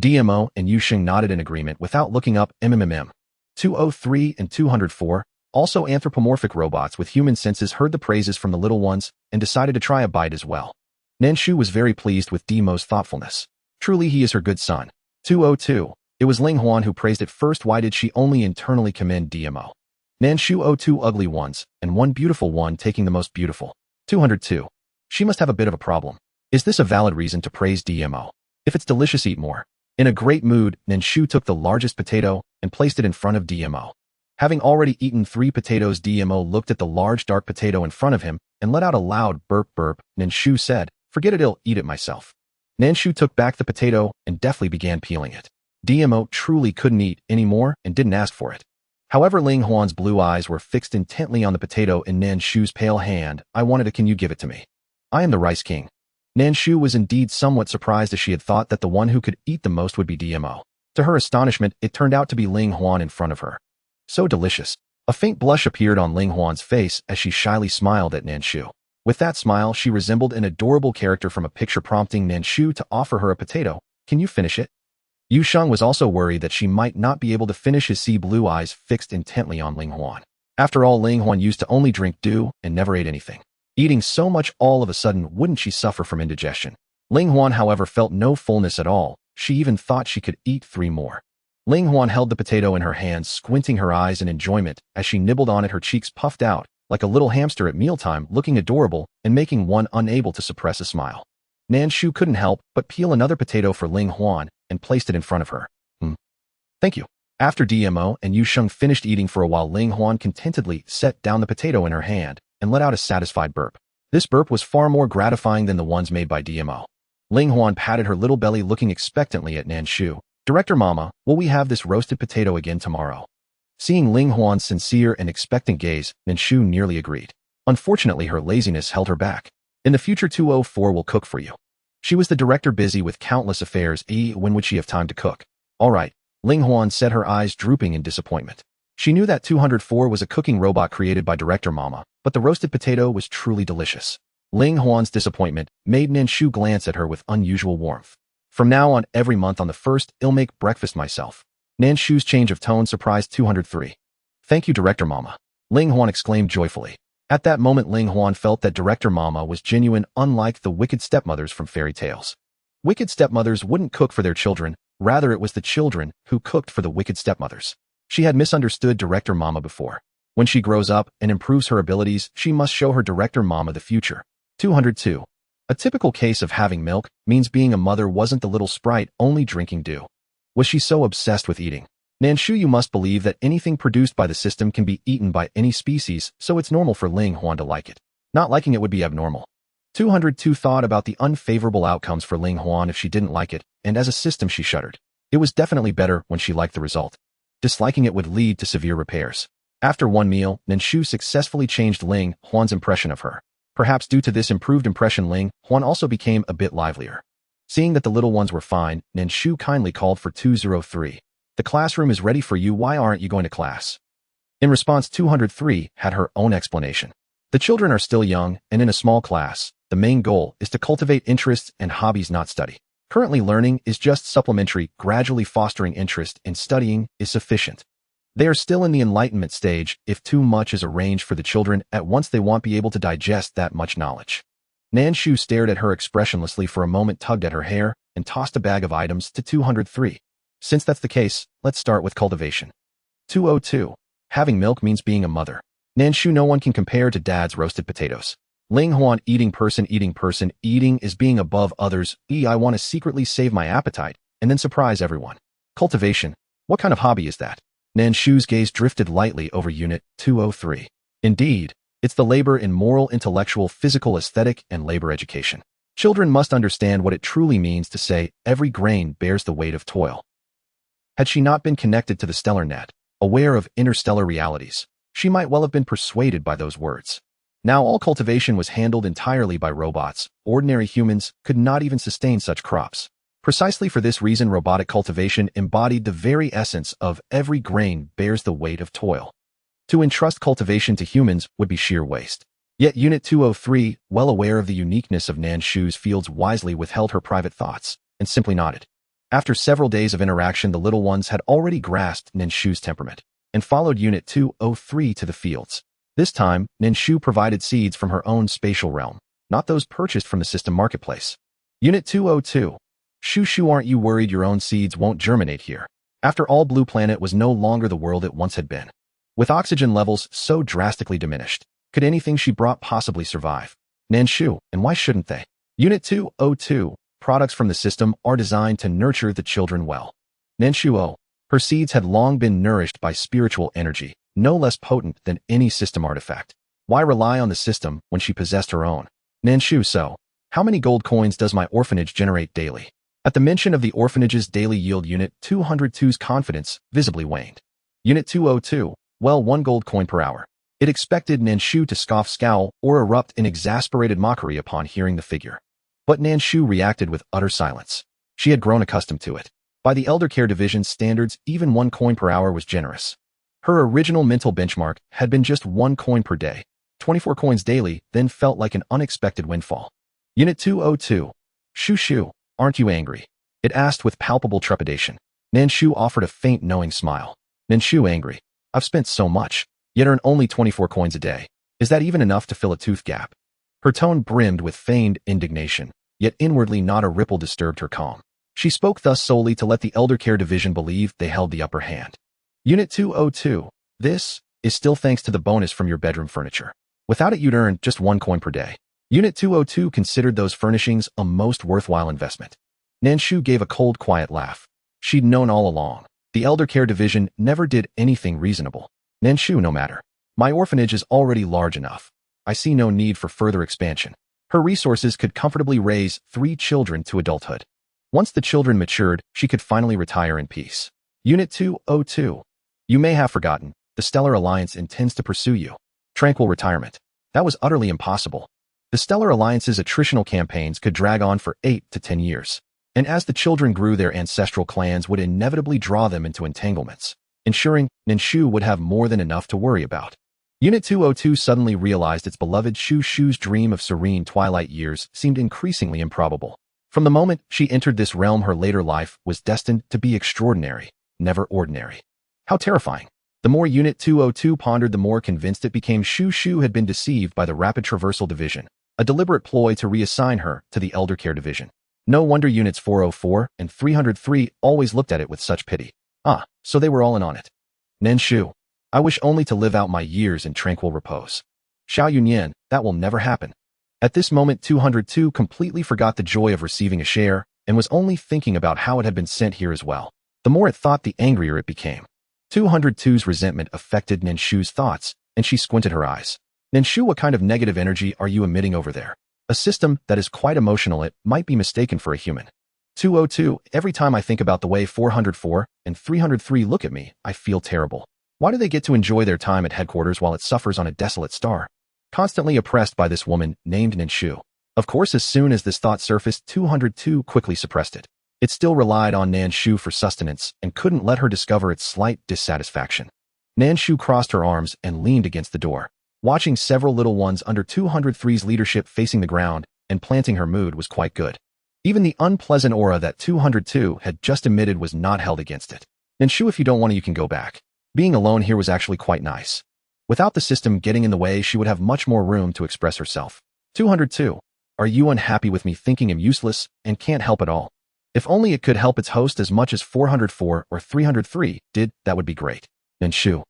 DMO and Yusheng nodded in agreement without looking up. 203 and 204, also anthropomorphic robots with human senses, heard the praises from the little ones and decided to try a bite as well. Nan Shu was very pleased with DMO's thoughtfulness. Truly, he is her good son. 202. It was Ling Huan who praised it first. Why did she only internally commend DMO? Nan Shu owed 2 ugly ones and 1 beautiful one, taking the most beautiful. 202. She must have a bit of a problem. Is this a valid reason to praise DMO? If it's delicious, eat more. In a great mood, Nan Shu took the largest potato and placed it in front of DMO. Having already eaten 3 potatoes, DMO looked at the large dark potato in front of him and let out a loud burp. Nan Shu said, forget it, I'll eat it myself. Nan Shu took back the potato and deftly began peeling it. DMO truly couldn't eat any more and didn't ask for it. However, Ling Huan's blue eyes were fixed intently on the potato in Nan Shu's pale hand. I wanted it, can you give it to me? I am the Rice King. Nan Shu was indeed somewhat surprised, as she had thought that the one who could eat the most would be DMO. To her astonishment, it turned out to be Ling Huan in front of her. So delicious. A faint blush appeared on Ling Huan's face as she shyly smiled at Nan Shu. With that smile, she resembled an adorable character from a picture prompting Nan Shu to offer her a potato. Can you finish it? Yu Sheng was also worried that she might not be able to finish his sea blue eyes fixed intently on Ling Huan. After all, Ling Huan used to only drink dew and never ate anything. Eating so much all of a sudden, wouldn't she suffer from indigestion? Ling Huan, however, felt no fullness at all. She even thought she could eat 3 more. Ling Huan held the potato in her hands, squinting her eyes in enjoyment as she nibbled on it, her cheeks puffed out, like a little hamster at mealtime, looking adorable and making one unable to suppress a smile. Nan Shu couldn't help but peel another potato for Ling Huan and placed it in front of her. Thank you. After DMO and Yu Sheng finished eating for a while, Ling Huan contentedly set down the potato in her hand and let out a satisfied burp. This burp was far more gratifying than the ones made by DMO. Ling Huan patted her little belly, looking expectantly at Nan Shu. Director Mama, will we have this roasted potato again tomorrow? Seeing Ling Huan's sincere and expectant gaze, Nan Shu nearly agreed. Unfortunately, her laziness held her back. In the future, 204 will cook for you. She was the director, busy with countless affairs. When would she have time to cook? All right, Ling Huan said, her eyes drooping in disappointment. She knew that 204 was a cooking robot created by Director Mama, but the roasted potato was truly delicious. Ling Huan's disappointment made Nan Shu glance at her with unusual warmth. From now on, every month on the 1st, I'll make breakfast myself. Nan Shu's change of tone surprised 203. Thank you, Director Mama, Ling Huan exclaimed joyfully. At that moment, Ling Huan felt that Director Mama was genuine, unlike the wicked stepmothers from fairy tales. Wicked stepmothers wouldn't cook for their children, rather it was the children who cooked for the wicked stepmothers. She had misunderstood Director Mama before. When she grows up and improves her abilities, she must show her Director Mama the future. 202. A typical case of having milk means being a mother wasn't the little sprite only drinking dew. Was she so obsessed with eating? Nan Shu, you must believe that anything produced by the system can be eaten by any species, so it's normal for Ling Huan to like it. Not liking it would be abnormal. 202 thought about the unfavorable outcomes for Ling Huan if she didn't like it, and as a system she shuddered. It was definitely better when she liked the result. Disliking it would lead to severe repairs. After one meal, Nan Shu successfully changed Ling Huan's impression of her. Perhaps due to this improved impression, Ling Huan also became a bit livelier. Seeing that the little ones were fine, Nan Shu kindly called for 203. The classroom is ready for you, why aren't you going to class? In response, 203 had her own explanation. The children are still young, and in a small class, the main goal is to cultivate interests and hobbies, not study. Currently, learning is just supplementary, gradually fostering interest in studying is sufficient. They are still in the enlightenment stage. If too much is arranged for the children at once, they won't be able to digest that much knowledge. Nan Shu stared at her expressionlessly for a moment, tugged at her hair, and tossed a bag of items to 203. Since that's the case, let's start with cultivation. 202. Having milk means being a mother. Nan Shu, no one can compare to Dad's roasted potatoes. Ling Huan, eating person, eating is being above others. I want to secretly save my appetite and then surprise everyone. Cultivation. What kind of hobby is that? Nan Shu's gaze drifted lightly over Unit 203. Indeed, it's the labor in moral, intellectual, physical, aesthetic, and labor education. Children must understand what it truly means to say, every grain bears the weight of toil. Had she not been connected to the stellar net, aware of interstellar realities, she might well have been persuaded by those words. Now all cultivation was handled entirely by robots. Ordinary humans could not even sustain such crops. Precisely for this reason, robotic cultivation embodied the very essence of every grain bears the weight of toil. To entrust cultivation to humans would be sheer waste. Yet Unit 203, well aware of the uniqueness of Nan Shu's fields, wisely withheld her private thoughts and simply nodded. After several days of interaction, the little ones had already grasped Nan Shu's temperament and followed Unit 203 to the fields. This time, Nan Shu provided seeds from her own spatial realm, not those purchased from the system marketplace. Unit 202. Shu, aren't you worried your own seeds won't germinate here? After all, Blue Planet was no longer the world it once had been. With oxygen levels so drastically diminished, could anything she brought possibly survive? Nan Shu, and why shouldn't they? Unit 202. Products from the system are designed to nurture the children well. Nan Shu, her seeds had long been nourished by spiritual energy, no less potent than any system artifact. Why rely on the system when she possessed her own? Nan Shu, so, how many gold coins does my orphanage generate daily? At the mention of the orphanage's daily yield, Unit 202's confidence visibly waned. Unit 202, well, 1 gold coin per hour. It expected Nan Shu to scoff, scowl, or erupt in exasperated mockery upon hearing the figure. But Nan Shu reacted with utter silence. She had grown accustomed to it. By the Elder Care Division's standards, even 1 coin per hour was generous. Her original mental benchmark had been just 1 coin per day. 24 coins daily then felt like an unexpected windfall. Unit 202. Shu, aren't you angry? It asked with palpable trepidation. Nan Shu offered a faint knowing smile. Nan Shu angry. I've spent so much, yet earn only 24 coins a day. Is that even enough to fill a tooth gap? Her tone brimmed with feigned indignation, yet inwardly not a ripple disturbed her calm. She spoke thus solely to let the elder care division believe they held the upper hand. Unit 202. This is still thanks to the bonus from your bedroom furniture. Without it, you'd earn just 1 coin per day. Unit 202 considered those furnishings a most worthwhile investment. Nan Shu gave a cold, quiet laugh. She'd known all along. The elder care division never did anything reasonable. Nan Shu, no matter. My orphanage is already large enough. I see no need for further expansion. Her resources could comfortably raise 3 children to adulthood. Once the children matured, she could finally retire in peace. Unit 202. You may have forgotten, the Stellar Alliance intends to pursue you. Tranquil retirement. That was utterly impossible. The Stellar Alliance's attritional campaigns could drag on for 8 to 10 years. And as the children grew, their ancestral clans would inevitably draw them into entanglements, ensuring Nan Shu would have more than enough to worry about. Unit 202 suddenly realized its beloved Shu's dream of serene twilight years seemed increasingly improbable. From the moment she entered this realm, her later life was destined to be extraordinary, never ordinary. How terrifying. The more Unit 202 pondered, the more convinced it became Shu had been deceived by the Rapid Traversal Division, a deliberate ploy to reassign her to the Elder Care Division. No wonder Units 404 and 303 always looked at it with such pity. Ah, so they were all in on it. Nan Shu, I wish only to live out my years in tranquil repose. Xiao Yunyan, that will never happen. At this moment, 202 completely forgot the joy of receiving a share and was only thinking about how it had been sent here as well. The more it thought, the angrier it became. 202's resentment affected Nan Shu's thoughts, and she squinted her eyes. Nan Shu, what kind of negative energy are you emitting over there? A system that is quite emotional, it might be mistaken for a human. 202, every time I think about the way 404 and 303 look at me, I feel terrible. Why do they get to enjoy their time at headquarters while it suffers on a desolate star? Constantly oppressed by this woman named Nan Shu. Of course, as soon as this thought surfaced, 202 quickly suppressed it. It still relied on Nan Shu for sustenance and couldn't let her discover its slight dissatisfaction. Nan Shu crossed her arms and leaned against the door. Watching several little ones under 203's leadership facing the ground and planting her mood was quite good. Even the unpleasant aura that 202 had just emitted was not held against it. Nan Shu, if you don't want to, you can go back. Being alone here was actually quite nice. Without the system getting in the way, she would have much more room to express herself. 202. Are you unhappy with me thinking I'm useless and can't help at all? If only it could help its host as much as 404 or 303 did, that would be great. Nan Shu.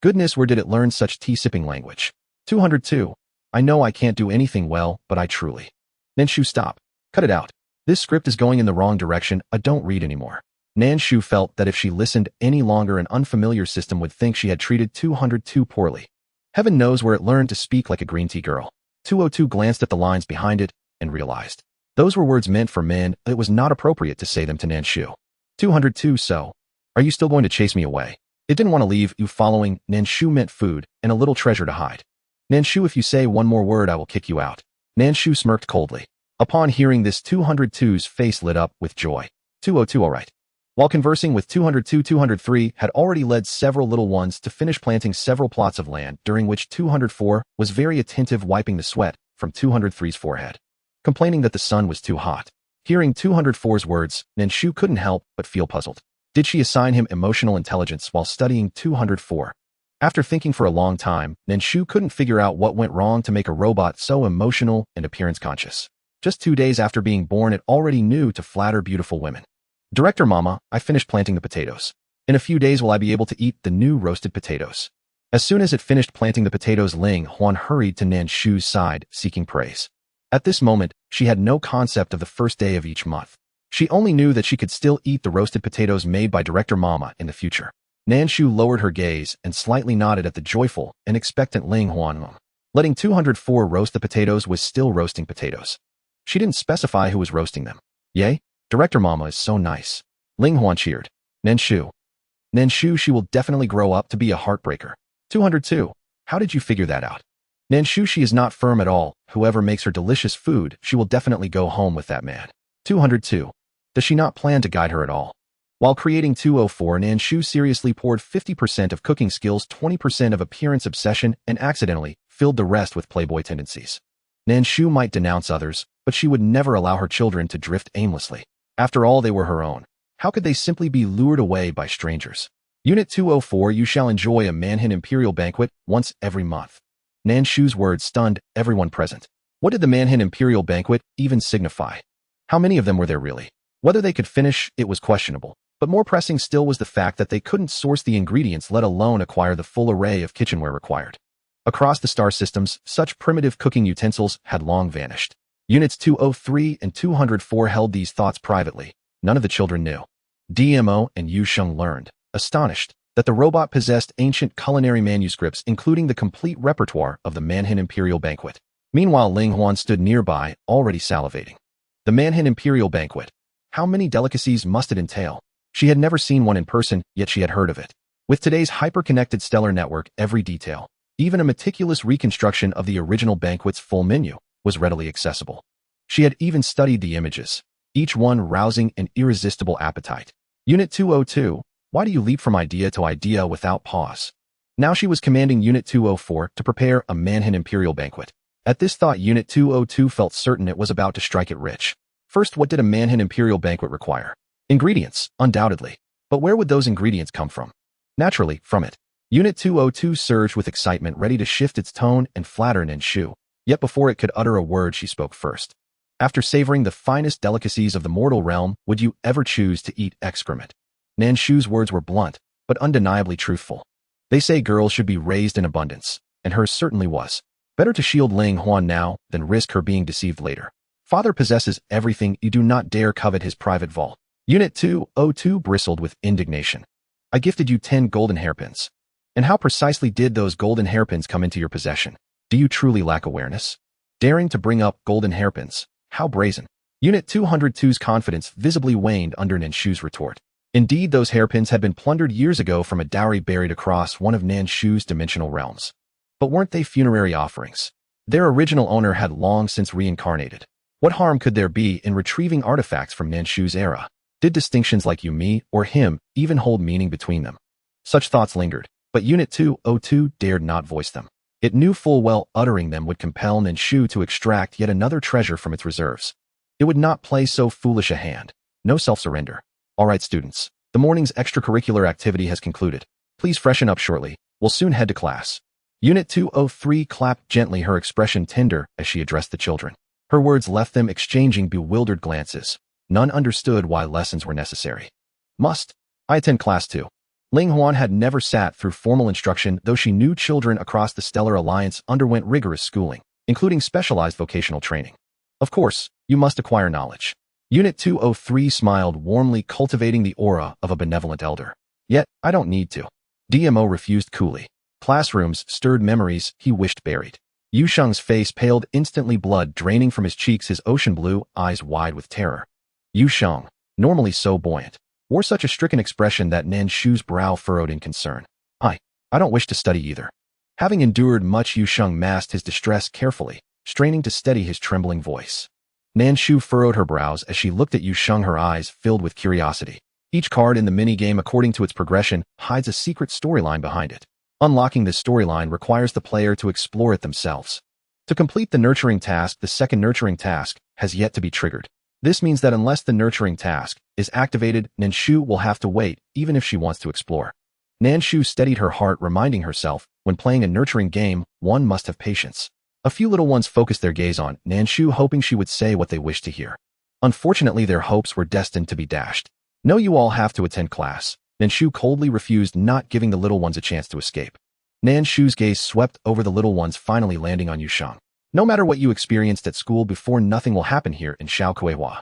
Goodness, where did it learn such tea-sipping language? 202. I know I can't do anything well, but I truly. Nan Shu, stop. Cut it out. This script is going in the wrong direction. I don't read anymore. Nan Shu felt that if she listened any longer, an unfamiliar system would think she had treated 202 poorly. Heaven knows where it learned to speak like a green tea girl. 202 glanced at the lines behind it and realized. Those were words meant for men. It was not appropriate to say them to Nan Shu. 202. So, are you still going to chase me away? It didn't want to leave you. Following Nan Shu meant food and a little treasure to hide. Nan Shu, if you say one more word, I will kick you out. Nan Shu smirked coldly. Upon hearing this, 202's face lit up with joy. 202, all right. While conversing with 202, 203 had already led several little ones to finish planting several plots of land, during which 204 was very attentive, wiping the sweat from 203's forehead, complaining that the sun was too hot. Hearing 204's words, Nan Shu couldn't help but feel puzzled. Did she assign him emotional intelligence while studying 204? After thinking for a long time, Nan Shu couldn't figure out what went wrong to make a robot so emotional and appearance conscious. Just 2 days after being born, it already knew to flatter beautiful women. Director Mama, I finished planting the potatoes. In a few days will I be able to eat the new roasted potatoes. As soon as it finished planting the potatoes, Ling Huan hurried to Nan Shu's side, seeking praise. At this moment, she had no concept of the first day of each month. She only knew that she could still eat the roasted potatoes made by Director Mama in the future. Nan Shu lowered her gaze and slightly nodded at the joyful and expectant Ling Huan. Letting 204 roast the potatoes was still roasting potatoes. She didn't specify who was roasting them. Yay, Director Mama is so nice. Ling Huan cheered. Nan Shu. Nan Shu, she will definitely grow up to be a heartbreaker. 202. How did you figure that out? Nan Shu, she is not firm at all. Whoever makes her delicious food, she will definitely go home with that man. 202. Does she not plan to guide her at all? While creating 204, Nan Shu seriously poured 50% of cooking skills, 20% of appearance obsession, and accidentally filled the rest with playboy tendencies. Nan Shu might denounce others, but she would never allow her children to drift aimlessly. After all, they were her own. How could they simply be lured away by strangers? Unit 204, you shall enjoy a Manhan Imperial banquet once every month. Nan Shu's words stunned everyone present. What did the Manhan Imperial banquet even signify? How many of them were there really? Whether they could finish, it was questionable. But more pressing still was the fact that they couldn't source the ingredients, let alone acquire the full array of kitchenware required. Across the star systems, such primitive cooking utensils had long vanished. Units 203 and 204 held these thoughts privately. None of the children knew. DMO and Yu Sheng learned, astonished, that the robot possessed ancient culinary manuscripts, including the complete repertoire of the Manhan Imperial banquet. Meanwhile, Ling Huan stood nearby, already salivating. The Manhan Imperial banquet. How many delicacies must it entail? She had never seen one in person, yet she had heard of it. With today's hyper-connected stellar network, every detail, even a meticulous reconstruction of the original banquet's full menu, was readily accessible. She had even studied the images, each one rousing an irresistible appetite. Unit 202, why do you leap from idea to idea without pause? Now she was commanding Unit 204 to prepare a Manhan Imperial banquet. At this thought, Unit 202 felt certain it was about to strike it rich. First, what did a Manhan Imperial banquet require? Ingredients, undoubtedly. But where would those ingredients come from? Naturally, from it. Unit 202 surged with excitement, ready to shift its tone and flatter Nan Shu. Yet before it could utter a word, she spoke first. After savoring the finest delicacies of the mortal realm, would you ever choose to eat excrement? Nan Shu's words were blunt, but undeniably truthful. They say girls should be raised in abundance, and hers certainly was. Better to shield Ling Huan now than risk her being deceived later. Father possesses everything, you do not dare covet his private vault. Unit 202 bristled with indignation. I gifted you 10 golden hairpins. And how precisely did those golden hairpins come into your possession? Do you truly lack awareness? Daring to bring up golden hairpins. How brazen. Unit 202's confidence visibly waned under Nan Shu's retort. Indeed, those hairpins had been plundered years ago from a dowry buried across one of Nan Shu's dimensional realms. But weren't they funerary offerings? Their original owner had long since reincarnated. What harm could there be in retrieving artifacts from Nan Shu's era? Did distinctions like you, me, or him even hold meaning between them? Such thoughts lingered, but Unit 202 dared not voice them. It knew full well uttering them would compel Nan Shu to extract yet another treasure from its reserves. It would not play so foolish a hand. No self-surrender. All right, students. The morning's extracurricular activity has concluded. Please freshen up shortly. We'll soon head to class. Unit 203 clapped gently, her expression tender as she addressed the children. Her words left them exchanging bewildered glances. None understood why lessons were necessary. Must I attend class too? Ling Huan had never sat through formal instruction, though she knew children across the Stellar Alliance underwent rigorous schooling, including specialized vocational training. Of course, you must acquire knowledge. Unit 203 smiled warmly, cultivating the aura of a benevolent elder. Yet, I don't need to. DMO refused coolly. Classrooms stirred memories he wished buried. Yu Sheng's face paled instantly, blood draining from his cheeks, his ocean blue eyes wide with terror. Yu Sheng, normally so buoyant, wore such a stricken expression that Nan Shu's brow furrowed in concern. I don't wish to study either. Having endured much, Yu Sheng masked his distress carefully, straining to steady his trembling voice. Nan Shu furrowed her brows as she looked at Yu Sheng, her eyes filled with curiosity. Each card in the minigame, according to its progression, hides a secret storyline behind it. Unlocking this storyline requires the player to explore it themselves. To complete the nurturing task, the second nurturing task has yet to be triggered. This means that unless the nurturing task is activated, Nan Shu will have to wait, even if she wants to explore. Nan Shu steadied her heart, reminding herself, when playing a nurturing game, one must have patience. A few little ones focused their gaze on Nan Shu, hoping she would say what they wished to hear. Unfortunately, their hopes were destined to be dashed. No, you all have to attend class. Nan Shu coldly refused, not giving the little ones a chance to escape. Nan Shu's gaze swept over the little ones, finally landing on Yu Sheng. No matter what you experienced at school before, nothing will happen here in Shao Kuehua.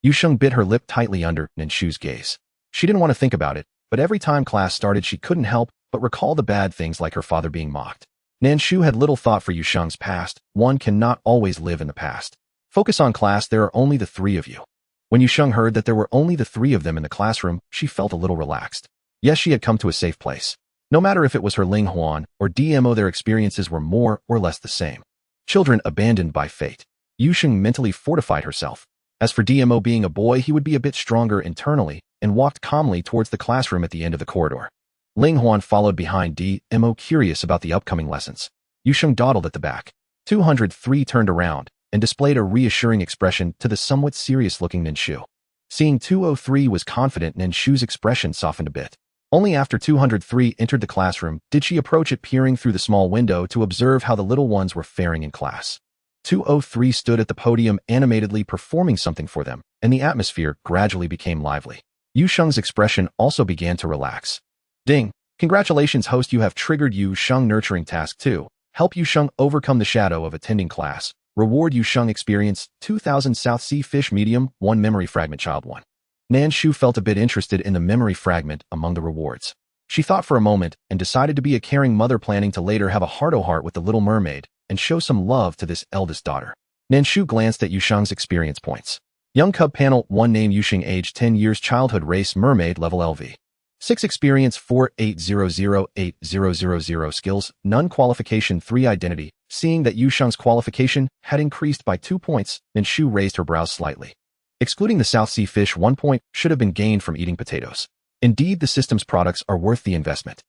Yu Sheng bit her lip tightly under Nan Shu's gaze. She didn't want to think about it, but every time class started, she couldn't help but recall the bad things, like her father being mocked. Nan Shu had little thought for Yu Sheng's past. One cannot always live in the past. Focus on class. There are only the three of you. When Yu Sheng heard that there were only the three of them in the classroom, she felt a little relaxed. Yes, she had come to a safe place. No matter if it was her Ling Huan or DMO, their experiences were more or less the same. Children abandoned by fate. Yu Sheng mentally fortified herself. As for DMO, being a boy, he would be a bit stronger internally, and walked calmly towards the classroom at the end of the corridor. Ling Huan followed behind DMO, curious about the upcoming lessons. Yusheng dawdled at the back. 203 turned around and displayed a reassuring expression to the somewhat serious-looking Nan Shu. Seeing 203 was confident, Nan Shu's expression softened a bit. Only after 203 entered the classroom did she approach it, peering through the small window to observe how the little ones were faring in class. 203 stood at the podium animatedly performing something for them, and the atmosphere gradually became lively. Yusheng's expression also began to relax. Ding! Congratulations, host, you have triggered Yusheng nurturing task 2. Help Yusheng overcome the shadow of attending class. Reward Yusheng experience 2000 South Sea Fish Medium 1 Memory Fragment Child 1. Nan Shu felt a bit interested in the memory fragment among the rewards. She thought for a moment and decided to be a caring mother, planning to later have a heart-to-heart with the little mermaid and show some love to this eldest daughter. Nan Shu glanced at Yusheng's experience points. Young Cub Panel 1 Name Yusheng Age 10 years Childhood Race Mermaid Level LV 6 Experience 4800800 Skills None Qualification 3 Identity. Seeing that Yusheng's qualification had increased by 2 points, Nan Shu raised her brows slightly. Excluding the South Sea fish, 1 point should have been gained from eating potatoes. Indeed, the system's products are worth the investment.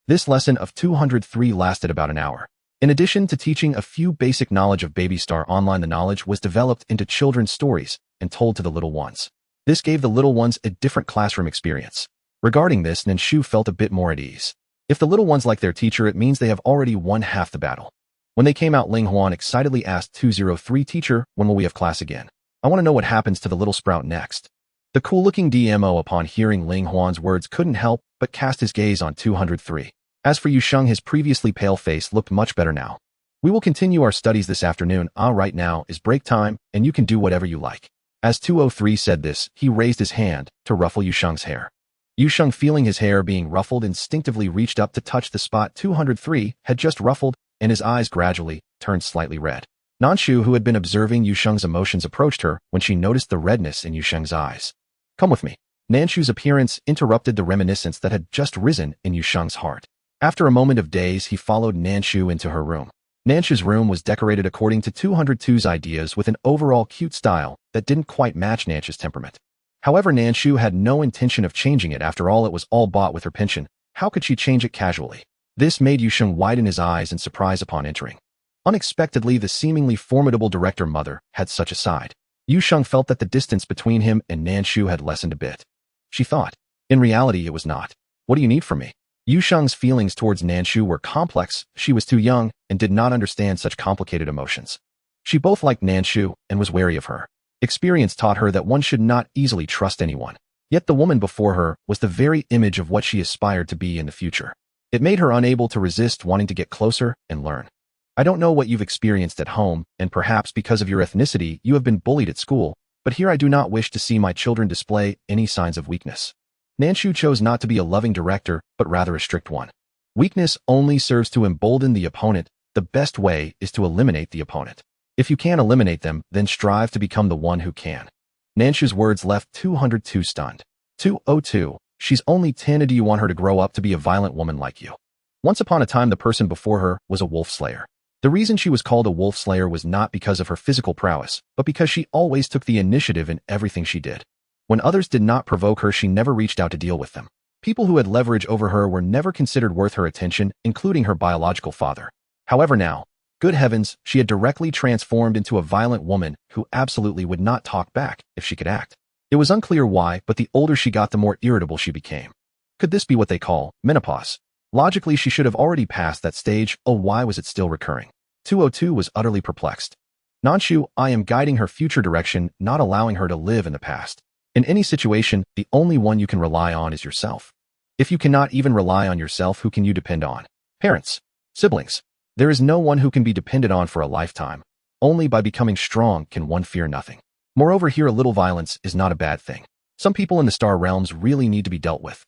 This lesson of 203 lasted about an hour. In addition to teaching a few basic knowledge of Baby Star Online, the knowledge was developed into children's stories and told to the little ones. This gave the little ones a different classroom experience. Regarding this, Nan Shu felt a bit more at ease. If the little ones like their teacher, it means they have already won half the battle. When they came out, Ling Huan excitedly asked 203, Teacher, when will we have class again? I want to know what happens to the little sprout next. The cool-looking DMO, upon hearing Ling Huan's words, couldn't help but cast his gaze on 203. As for Yusheng, his previously pale face looked much better now. We will continue our studies this afternoon. Right now is break time, and you can do whatever you like. As 203 said this, he raised his hand to ruffle Yusheng's hair. Yusheng, feeling his hair being ruffled, instinctively reached up to touch the spot 203 had just ruffled, and his eyes gradually turned slightly red. Nan Shu, who had been observing Yusheng's emotions, approached her when she noticed the redness in Yusheng's eyes. Come with me. Nan Shu's appearance interrupted the reminiscence that had just risen in Yusheng's heart. After a moment of daze, he followed Nan Shu into her room. Nan Shu's room was decorated according to 202's ideas, with an overall cute style that didn't quite match Nan Shu's temperament. However, Nan Shu had no intention of changing it. After all, it was all bought with her pension. How could she change it casually? This made Yusheng widen his eyes in surprise upon entering. Unexpectedly, the seemingly formidable director mother had such a side. Yusheng felt that the distance between him and Nan Shu had lessened a bit. She thought. In reality, it was not. What do you need from me? Yusheng's feelings towards Nan Shu were complex. She was too young and did not understand such complicated emotions. She both liked Nan Shu and was wary of her. Experience taught her that one should not easily trust anyone. Yet the woman before her was the very image of what she aspired to be in the future. It made her unable to resist wanting to get closer and learn. I don't know what you've experienced at home, and perhaps because of your ethnicity, you have been bullied at school, but here I do not wish to see my children display any signs of weakness. Nan Shu chose not to be a loving director, but rather a strict one. Weakness only serves to embolden the opponent. The best way is to eliminate the opponent. If you can't eliminate them, then strive to become the one who can. Nan Shu's words left 202 stunned. 202. She's only 10, and do you want her to grow up to be a violent woman like you? Once upon a time, the person before her was a wolf slayer. The reason she was called a wolf slayer was not because of her physical prowess, but because she always took the initiative in everything she did. When others did not provoke her, she never reached out to deal with them. People who had leverage over her were never considered worth her attention, including her biological father. However, now, good heavens, she had directly transformed into a violent woman who absolutely would not talk back if she could act. It was unclear why, but the older she got, the more irritable she became. Could this be what they call menopause? Logically, she should have already passed that stage. Oh, why was it still recurring? 202 was utterly perplexed. Nan Shu, I am guiding her future direction, not allowing her to live in the past. In any situation, the only one you can rely on is yourself. If you cannot even rely on yourself, who can you depend on? Parents, siblings. There is no one who can be depended on for a lifetime. Only by becoming strong can one fear nothing. Moreover, here a little violence is not a bad thing. Some people in the star realms really need to be dealt with.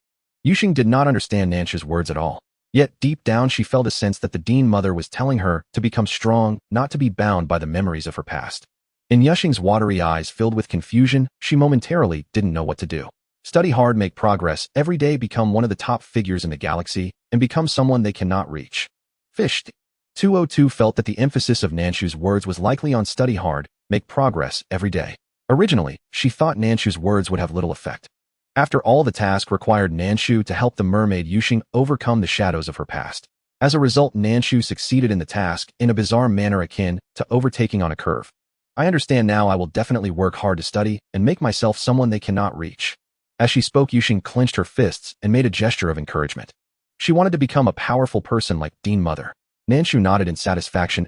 Yusheng did not understand Nan Shu's words at all. Yet deep down she felt a sense that the Dean Mother was telling her to become strong, not to be bound by the memories of her past. In Yusheng's watery eyes filled with confusion, she momentarily didn't know what to do. Study hard, make progress, every day become one of the top figures in the galaxy, and become someone they cannot reach. Fished. 202 felt that the emphasis of Nan Shu's words was likely on study hard, make progress every day. Originally, she thought Nan Shu's words would have little effect. After all, the task required Nan Shu to help the mermaid Yusheng overcome the shadows of her past. As a result, Nan Shu succeeded in the task in a bizarre manner akin to overtaking on a curve. I understand now. I will definitely work hard to study and make myself someone they cannot reach. As she spoke, Yuxing clenched her fists and made a gesture of encouragement. She wanted to become a powerful person like Dean Mother. Nan Shu nodded in satisfaction.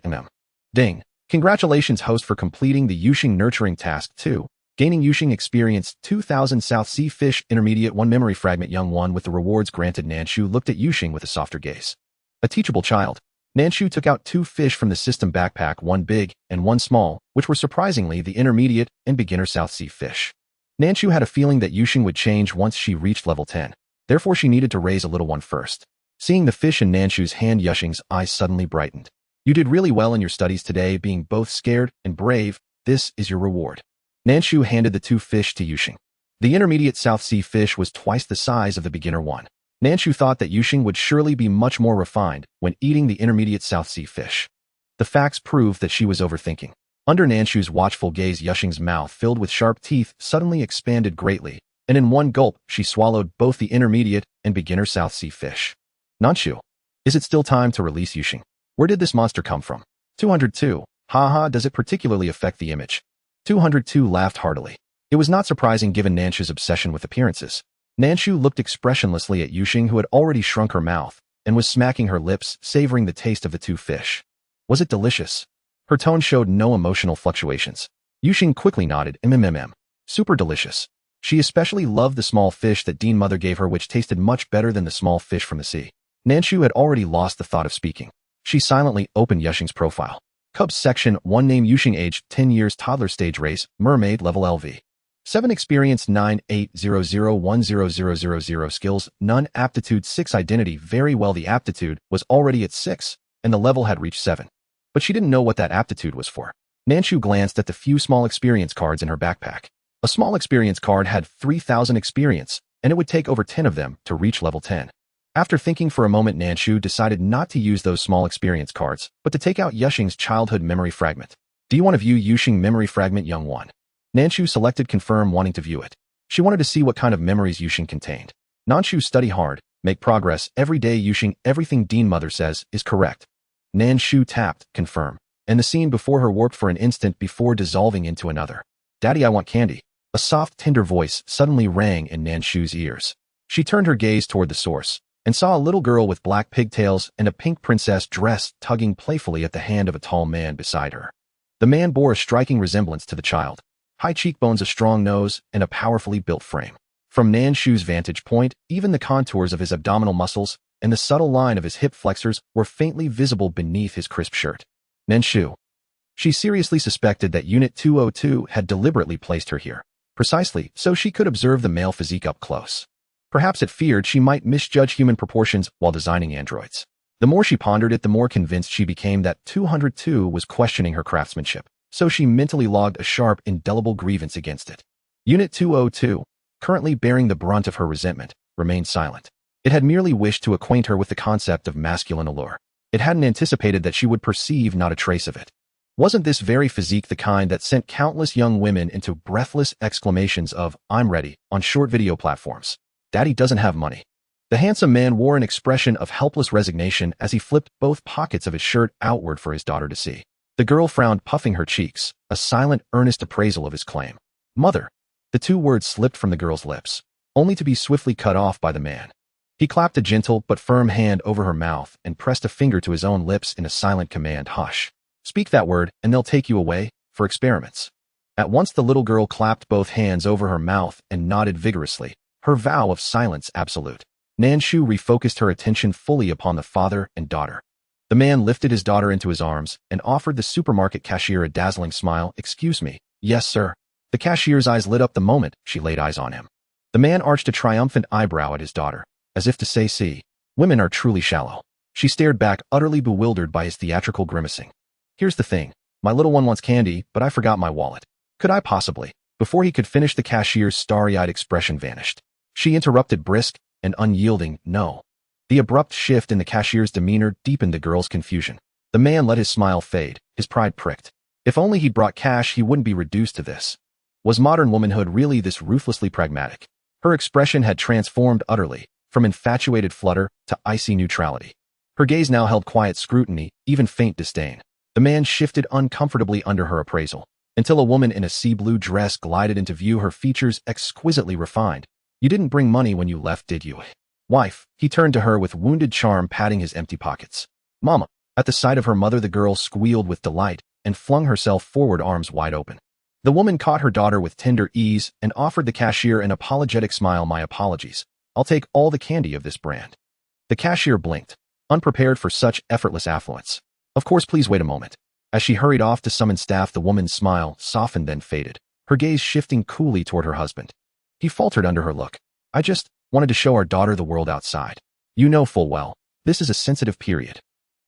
Ding. Congratulations, host, for completing the Yuxing nurturing task 2. Gaining Yuxing experience 2000 South Sea Fish Intermediate 1 memory fragment. Young one with the rewards granted. Nan Shu looked at Yuxing with a softer gaze. A teachable child. Nan Shu took out 2 fish from the system backpack, 1 big and 1 small, which were surprisingly the intermediate and beginner South Sea fish. Nan Shu had a feeling that Yuxing would change once she reached level 10. Therefore, she needed to raise a little one first. Seeing the fish in Nan Shu's hand, Yuxing's eyes suddenly brightened. You did really well in your studies today, being both scared and brave. This is your reward. Nan Shu handed the 2 fish to Yuxing. The intermediate South Sea fish was twice the size of the beginner one. Nan Shu thought that Yuxing would surely be much more refined when eating the intermediate South Sea fish. The facts proved that she was overthinking. Under Nan Shu's watchful gaze, Yuxing's mouth, filled with sharp teeth, suddenly expanded greatly, and in one gulp, she swallowed both the intermediate and beginner South Sea fish. Nan Shu, is it still time to release Yuxing? Where did this monster come from? 202. Haha, does it particularly affect the image? 202 laughed heartily. It was not surprising given Nan Shu's obsession with appearances. Nan Shu looked expressionlessly at Yuxing, who had already shrunk her mouth and was smacking her lips, savoring the taste of the 2 fish. Was it delicious? Her tone showed no emotional fluctuations. Yuxing quickly nodded. Super delicious. She especially loved the small fish that Dean Mother gave her, which tasted much better than the small fish from the sea. Nan Shu had already lost the thought of speaking. She silently opened Yuxing's profile. Cubs section 1, name Yuxing, age 10 years, toddler stage, race mermaid, level LV 7, experience 980010000, skills none, aptitude 6, identity very well. The aptitude was already at 6 and the level had reached 7, but she didn't know what that aptitude was for. Nan Shu glanced at the few small experience cards in her backpack. A small experience card had 3,000 experience, and it would take over 10 of them to reach level 10. After thinking for a moment, Nan Shu decided not to use those small experience cards, but to take out Yuxing's childhood memory fragment. Do you want to view Yuxing memory fragment, young one? Nan Shu selected confirm, wanting to view it. She wanted to see what kind of memories Yuxing contained. Nan Shu, study hard, make progress every day. Yuxing, everything Dean Mother says is correct. Nan Shu tapped confirm, and the scene before her warped for an instant before dissolving into another. Daddy, I want candy. A soft, tender voice suddenly rang in Nan Shu's ears. She turned her gaze toward the source and saw a little girl with black pigtails and a pink princess dress tugging playfully at the hand of a tall man beside her. The man bore a striking resemblance to the child. High cheekbones, a strong nose, and a powerfully built frame. From Nan Shu's vantage point, even the contours of his abdominal muscles and the subtle line of his hip flexors were faintly visible beneath his crisp shirt. Nan Shu. She seriously suspected that Unit 202 had deliberately placed her here, precisely so she could observe the male physique up close. Perhaps it feared she might misjudge human proportions while designing androids. The more she pondered it, the more convinced she became that 202 was questioning her craftsmanship, so she mentally logged a sharp, indelible grievance against it. Unit 202, currently bearing the brunt of her resentment, remained silent. It had merely wished to acquaint her with the concept of masculine allure. It hadn't anticipated that she would perceive not a trace of it. Wasn't this very physique the kind that sent countless young women into breathless exclamations of, "I'm ready," on short video platforms? Daddy doesn't have money. The handsome man wore an expression of helpless resignation as he flipped both pockets of his shirt outward for his daughter to see. The girl frowned, puffing her cheeks, a silent, earnest appraisal of his claim. Mother. The 2 words slipped from the girl's lips, only to be swiftly cut off by the man. He clapped a gentle but firm hand over her mouth and pressed a finger to his own lips in a silent command. Hush. Speak that word, and they'll take you away, for experiments. At once the little girl clapped both hands over her mouth and nodded vigorously, her vow of silence absolute. Nan Shu refocused her attention fully upon the father and daughter. The man lifted his daughter into his arms and offered the supermarket cashier a dazzling smile. Excuse me. Yes, sir. The cashier's eyes lit up the moment she laid eyes on him. The man arched a triumphant eyebrow at his daughter, as if to say, see, women are truly shallow. She stared back, utterly bewildered by his theatrical grimacing. Here's the thing. My little one wants candy, but I forgot my wallet. Could I possibly? Before he could finish, the cashier's starry-eyed expression vanished. She interrupted, brisk and unyielding, no. The abrupt shift in the cashier's demeanor deepened the girl's confusion. The man let his smile fade, his pride pricked. If only he'd brought cash, he wouldn't be reduced to this. Was modern womanhood really this ruthlessly pragmatic? Her expression had transformed utterly, from infatuated flutter to icy neutrality. Her gaze now held quiet scrutiny, even faint disdain. The man shifted uncomfortably under her appraisal, until a woman in a sea blue dress glided into view, her features exquisitely refined. You didn't bring money when you left, did you? Wife, he turned to her with wounded charm, patting his empty pockets. Mama. At the sight of her mother, the girl squealed with delight and flung herself forward, arms wide open. The woman caught her daughter with tender ease and offered the cashier an apologetic smile. My apologies. I'll take all the candy of this brand. The cashier blinked, unprepared for such effortless affluence. Of course, please wait a moment. As she hurried off to summon staff, the woman's smile softened then faded, her gaze shifting coolly toward her husband. He faltered under her look. I just wanted to show our daughter the world outside. You know full well, this is a sensitive period.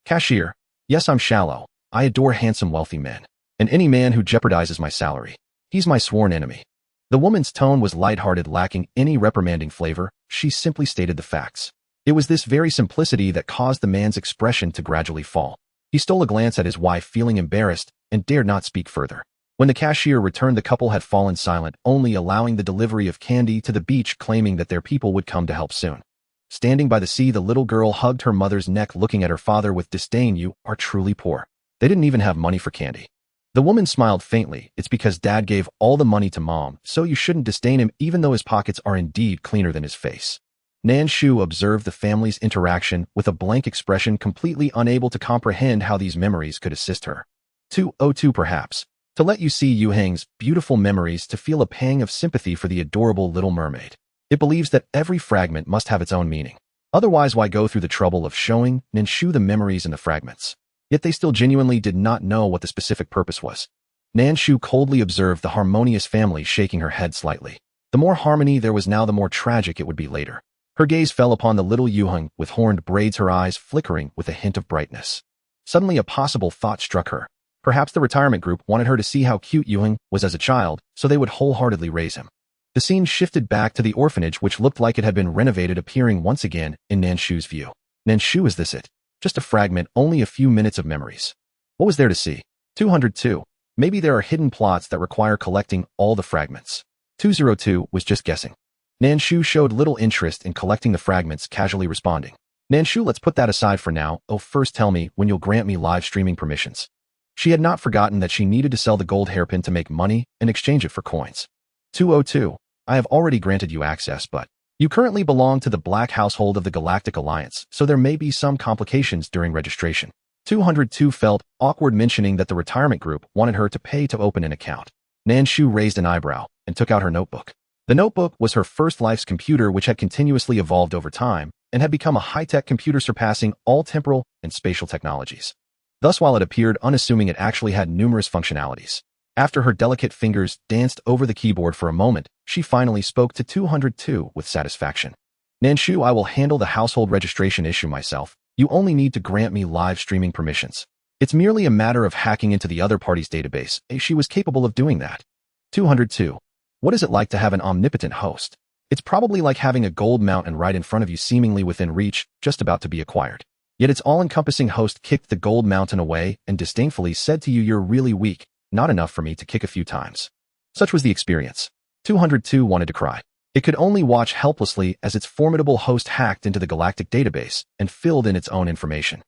Cashier, yes, I'm shallow. I adore handsome, wealthy men. And any man who jeopardizes my salary, he's my sworn enemy. The woman's tone was lighthearted, lacking any reprimanding flavor. She simply stated the facts. It was this very simplicity that caused the man's expression to gradually fall. He stole a glance at his wife, feeling embarrassed, and dared not speak further. When the cashier returned, the couple had fallen silent, only allowing the delivery of candy to the beach, claiming that their people would come to help soon. Standing by the sea, the little girl hugged her mother's neck, looking at her father with disdain. You are truly poor. They didn't even have money for candy. The woman smiled faintly. It's because Dad gave all the money to Mom, so you shouldn't disdain him, even though his pockets are indeed cleaner than his face. Nan Shu observed the family's interaction with a blank expression, completely unable to comprehend how these memories could assist her. 202 perhaps. To let you see Yu Heng's beautiful memories, to feel a pang of sympathy for the adorable little mermaid. It believes that every fragment must have its own meaning. Otherwise, why go through the trouble of showing Nan Shu the memories in the fragments? Yet they still genuinely did not know what the specific purpose was. Nan Shu coldly observed the harmonious family, shaking her head slightly. The more harmony there was now, the more tragic it would be later. Her gaze fell upon the little Yu Heng with horned braids, her eyes flickering with a hint of brightness. Suddenly a possible thought struck her. Perhaps the retirement group wanted her to see how cute Yu Heng was as a child, so they would wholeheartedly raise him. The scene shifted back to the orphanage, which looked like it had been renovated, appearing once again in Nan Shu's view. Nan Shu, is this it? Just a fragment, only a few minutes of memories. What was there to see? 202. Maybe there are hidden plots that require collecting all the fragments. 202 was just guessing. Nan Shu showed little interest in collecting the fragments, casually responding. Nan Shu, let's put that aside for now. Oh, first tell me when you'll grant me live streaming permissions. She had not forgotten that she needed to sell the gold hairpin to make money and exchange it for coins. 202. I have already granted you access, but you currently belong to the Black Household of the Galactic Alliance, so there may be some complications during registration. 202 felt awkward mentioning that the retirement group wanted her to pay to open an account. Nan Shu raised an eyebrow and took out her notebook. The notebook was her first life's computer, which had continuously evolved over time and had become a high-tech computer surpassing all temporal and spatial technologies. Thus, while it appeared unassuming, it actually had numerous functionalities. After her delicate fingers danced over the keyboard for a moment, she finally spoke to 202 with satisfaction. Nan Shu, I will handle the household registration issue myself. You only need to grant me live streaming permissions. It's merely a matter of hacking into the other party's database. She was capable of doing that. 202. What is it like to have an omnipotent host? It's probably like having a gold mountain right in front of you, seemingly within reach, just about to be acquired. Yet its all-encompassing host kicked the gold mountain away and disdainfully said to you, you're really weak, not enough for me to kick a few times. Such was the experience. 202 wanted to cry. It could only watch helplessly as its formidable host hacked into the galactic database and filled in its own information.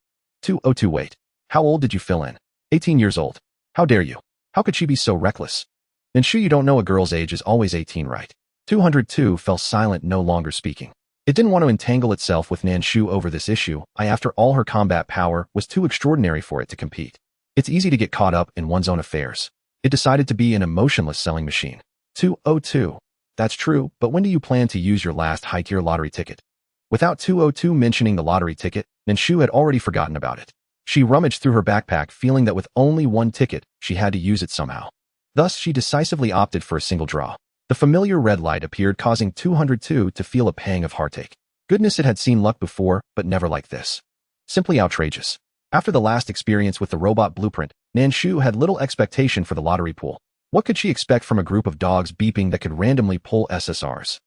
202 Wait. How old did you fill in? 18 years old. How dare you? How could she be so reckless? Nan Shu, you don't know a girl's age is always 18, right? 202 fell silent, no longer speaking. It didn't want to entangle itself with Nan Shu over this issue. After all, her combat power was too extraordinary for it to compete. It's easy to get caught up in one's own affairs. It decided to be an emotionless selling machine. 202. That's true, but when do you plan to use your last high-tier lottery ticket? Without 202 mentioning the lottery ticket, Nan Shu had already forgotten about it. She rummaged through her backpack, feeling that with only one ticket, she had to use it somehow. Thus, she decisively opted for a single draw. The familiar red light appeared, causing 202 to feel a pang of heartache. Goodness, it had seen luck before, but never like this. Simply outrageous. After the last experience with the robot blueprint, Nan Shu had little expectation for the lottery pool. What could she expect from a group of dogs beeping that could randomly pull SSRs?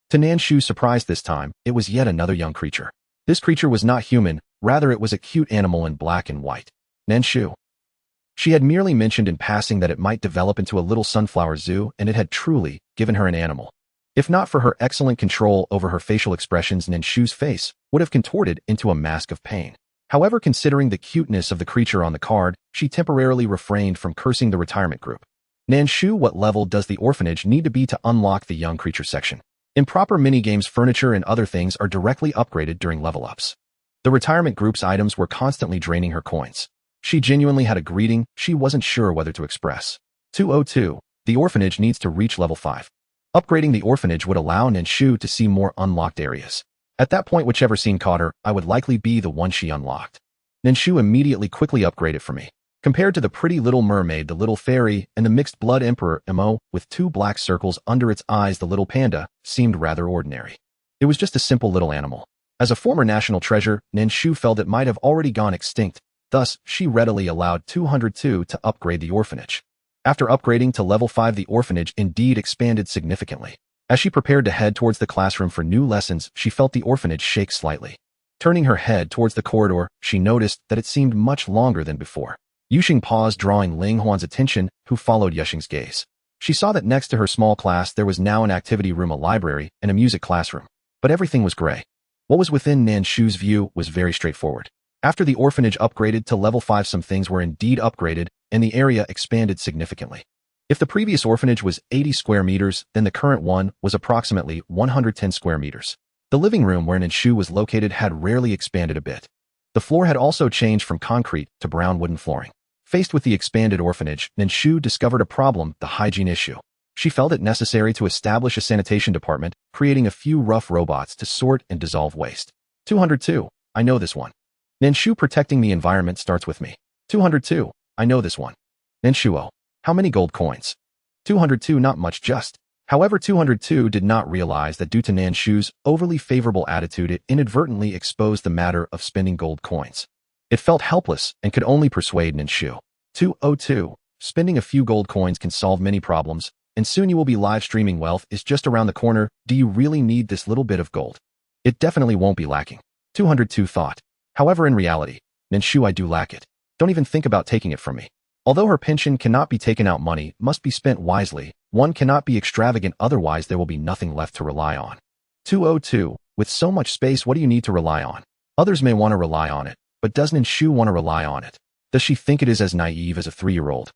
To Nan Shu's surprise this time, it was yet another young creature. This creature was not human, rather it was a cute animal in black and white. Nan Shu. She had merely mentioned in passing that it might develop into a little sunflower zoo, and it had truly given her an animal. If not for her excellent control over her facial expressions, Nan Shu's face would have contorted into a mask of pain. However, considering the cuteness of the creature on the card, she temporarily refrained from cursing the retirement group. Nan Shu, what level does the orphanage need to be to unlock the young creature section? Improper minigames, furniture, and other things are directly upgraded during level ups. The retirement group's items were constantly draining her coins. She genuinely had a greeting she wasn't sure whether to express. 202. The orphanage needs to reach level 5. Upgrading the orphanage would allow Nan Shu to see more unlocked areas. At that point, whichever scene caught her, I would likely be the one she unlocked. Nan Shu immediately quickly upgraded for me. Compared to the pretty little mermaid, the little fairy, and the mixed blood emperor MO with 2 black circles under its eyes, the little panda seemed rather ordinary. It was just a simple little animal. As a former national treasure, Nan Shu felt it might have already gone extinct, thus she readily allowed 202 to upgrade the orphanage. After upgrading to level 5, the orphanage indeed expanded significantly. As she prepared to head towards the classroom for new lessons, she felt the orphanage shake slightly. Turning her head towards the corridor, she noticed that it seemed much longer than before. Yuxing paused, drawing Ling Huan's attention, who followed Yuxing's gaze. She saw that next to her small class there was now an activity room, a library, and a music classroom. But everything was gray. What was within Nan Shu's view was very straightforward. After the orphanage upgraded to level 5, some things were indeed upgraded, and the area expanded significantly. If the previous orphanage was 80 square meters, then the current one was approximately 110 square meters. The living room where Nan Shu was located had rarely expanded a bit. The floor had also changed from concrete to brown wooden flooring. Faced with the expanded orphanage, Nan Shu discovered a problem, the hygiene issue. She felt it necessary to establish a sanitation department, creating a few rough robots to sort and dissolve waste. 202. I know this one. Nan Shu, protecting the environment starts with me. 202. I know this one. Nan Shu, oh. How many gold coins? 202. Not much, just. However, 202 did not realize that due to Nan Shu's overly favorable attitude, it inadvertently exposed the matter of spending gold coins. It felt helpless and could only persuade Nan Shu. 202. Spending a few gold coins can solve many problems, and soon you will be live streaming. Wealth is just around the corner. Do you really need this little bit of gold? It definitely won't be lacking. 202 thought. However, in reality, Nan Shu, I do lack it. Don't even think about taking it from me. Although her pension cannot be taken out, money must be spent wisely. One cannot be extravagant, otherwise there will be nothing left to rely on. 202. With so much space, what do you need to rely on? Others may want to rely on it, but does Nan Shu want to rely on it? Does she think it is as naive as a 3-year-old?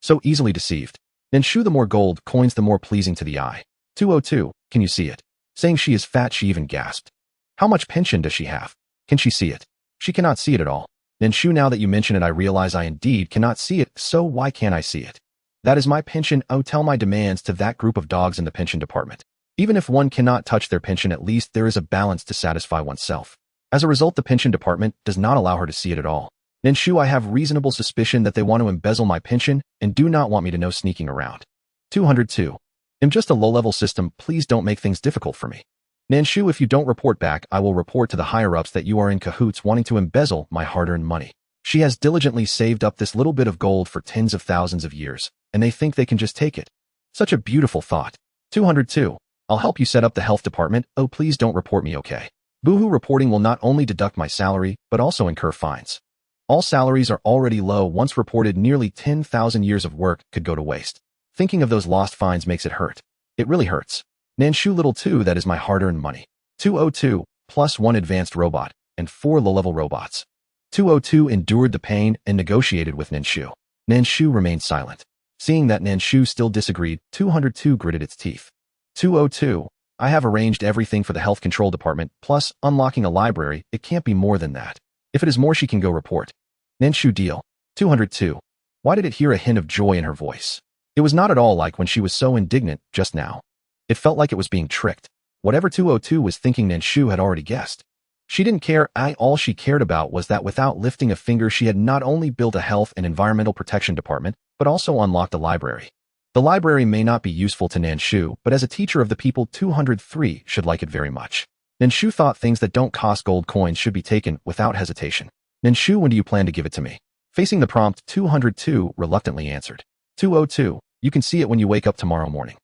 So easily deceived. Nan Shu, the more gold coins, the more pleasing to the eye. 202. Can you see it? Saying she is fat, she even gasped. How much pension does she have? Can she see it? She cannot see it at all. Nan Shu, now that you mention it, I realize I indeed cannot see it, so why can't I see it? That is my pension. Oh, tell my demands to that group of dogs in the pension department. Even if one cannot touch their pension, at least there is a balance to satisfy oneself. As a result, the pension department does not allow her to see it at all. Nan Shu, I have reasonable suspicion that they want to embezzle my pension and do not want me to know, sneaking around. 202. I'm just a low-level system. Please don't make things difficult for me. Nan Shu, if you don't report back, I will report to the higher-ups that you are in cahoots wanting to embezzle my hard-earned money. She has diligently saved up this little bit of gold for tens of thousands of years, and they think they can just take it. Such a beautiful thought. 202. I'll help you set up the health department. Oh, please don't report me, okay? Boohoo, reporting will not only deduct my salary, but also incur fines. All salaries are already low. Once reported, nearly 10,000 years of work could go to waste. Thinking of those lost fines makes it hurt. It really hurts. Nan Shu, little 2, that is my hard-earned money. 202, plus 1 advanced robot, and 4 low-level robots. 202 endured the pain and negotiated with Nan Shu. Nan Shu remained silent. Seeing that Nan Shu still disagreed, 202 gritted its teeth. 202, I have arranged everything for the health control department, plus unlocking a library. It can't be more than that. If it is more, she can go report. Nan Shu, deal. 202. Why did it hear a hint of joy in her voice? It was not at all like when she was so indignant just now. It felt like it was being tricked. Whatever 202 was thinking, Nan Shu had already guessed. She didn't care. All she cared about was that without lifting a finger, she had not only built a health and environmental protection department, but also unlocked a library. The library may not be useful to Nan Shu, but as a teacher of the people, 203 should like it very much. Nan Shu thought things that don't cost gold coins should be taken without hesitation. Nan Shu, when do you plan to give it to me? Facing the prompt, 202 reluctantly answered. 202, you can see it when you wake up tomorrow morning.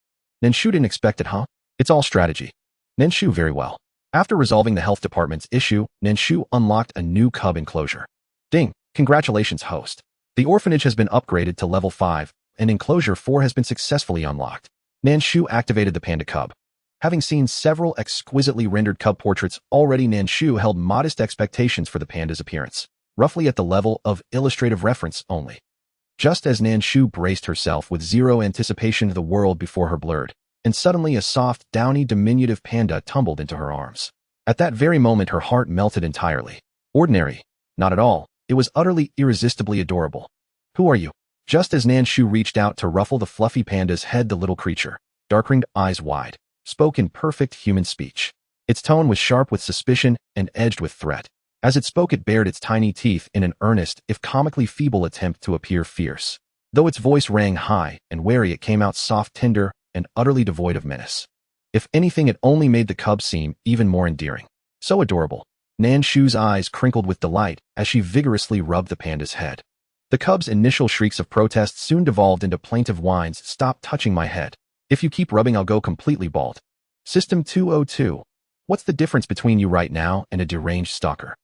Nan Shu, didn't expect it, huh? It's all strategy. Nan Shu, very well. After resolving the health department's issue, Nan Shu unlocked a new cub enclosure. Ding! Congratulations, host. The orphanage has been upgraded to level 5, and enclosure 4 has been successfully unlocked. Nan Shu activated the panda cub. Having seen several exquisitely rendered cub portraits already, Nan Shu held modest expectations for the panda's appearance. roughly at the level of illustrative reference only. Just as Nan Shu braced herself with zero anticipation of the world before her blurred, and suddenly a soft, downy, diminutive panda tumbled into her arms. At that very moment her heart melted entirely. Ordinary? Not at all. It was utterly, irresistibly adorable. Who are you? Just as Nan Shu reached out to ruffle the fluffy panda's head, the little creature, dark-ringed, eyes wide, spoke in perfect human speech. Its tone was sharp with suspicion and edged with threat. As it spoke, it bared its tiny teeth in an earnest, if comically feeble attempt to appear fierce. Though its voice rang high and wary, it came out soft, tender, and utterly devoid of menace. If anything, it only made the cub seem even more endearing. So adorable. Nan Shu's eyes crinkled with delight as she vigorously rubbed the panda's head. The cub's initial shrieks of protest soon devolved into plaintive whines. Stop touching my head. If you keep rubbing, I'll go completely bald. System 202. What's the difference between you right now and a deranged stalker?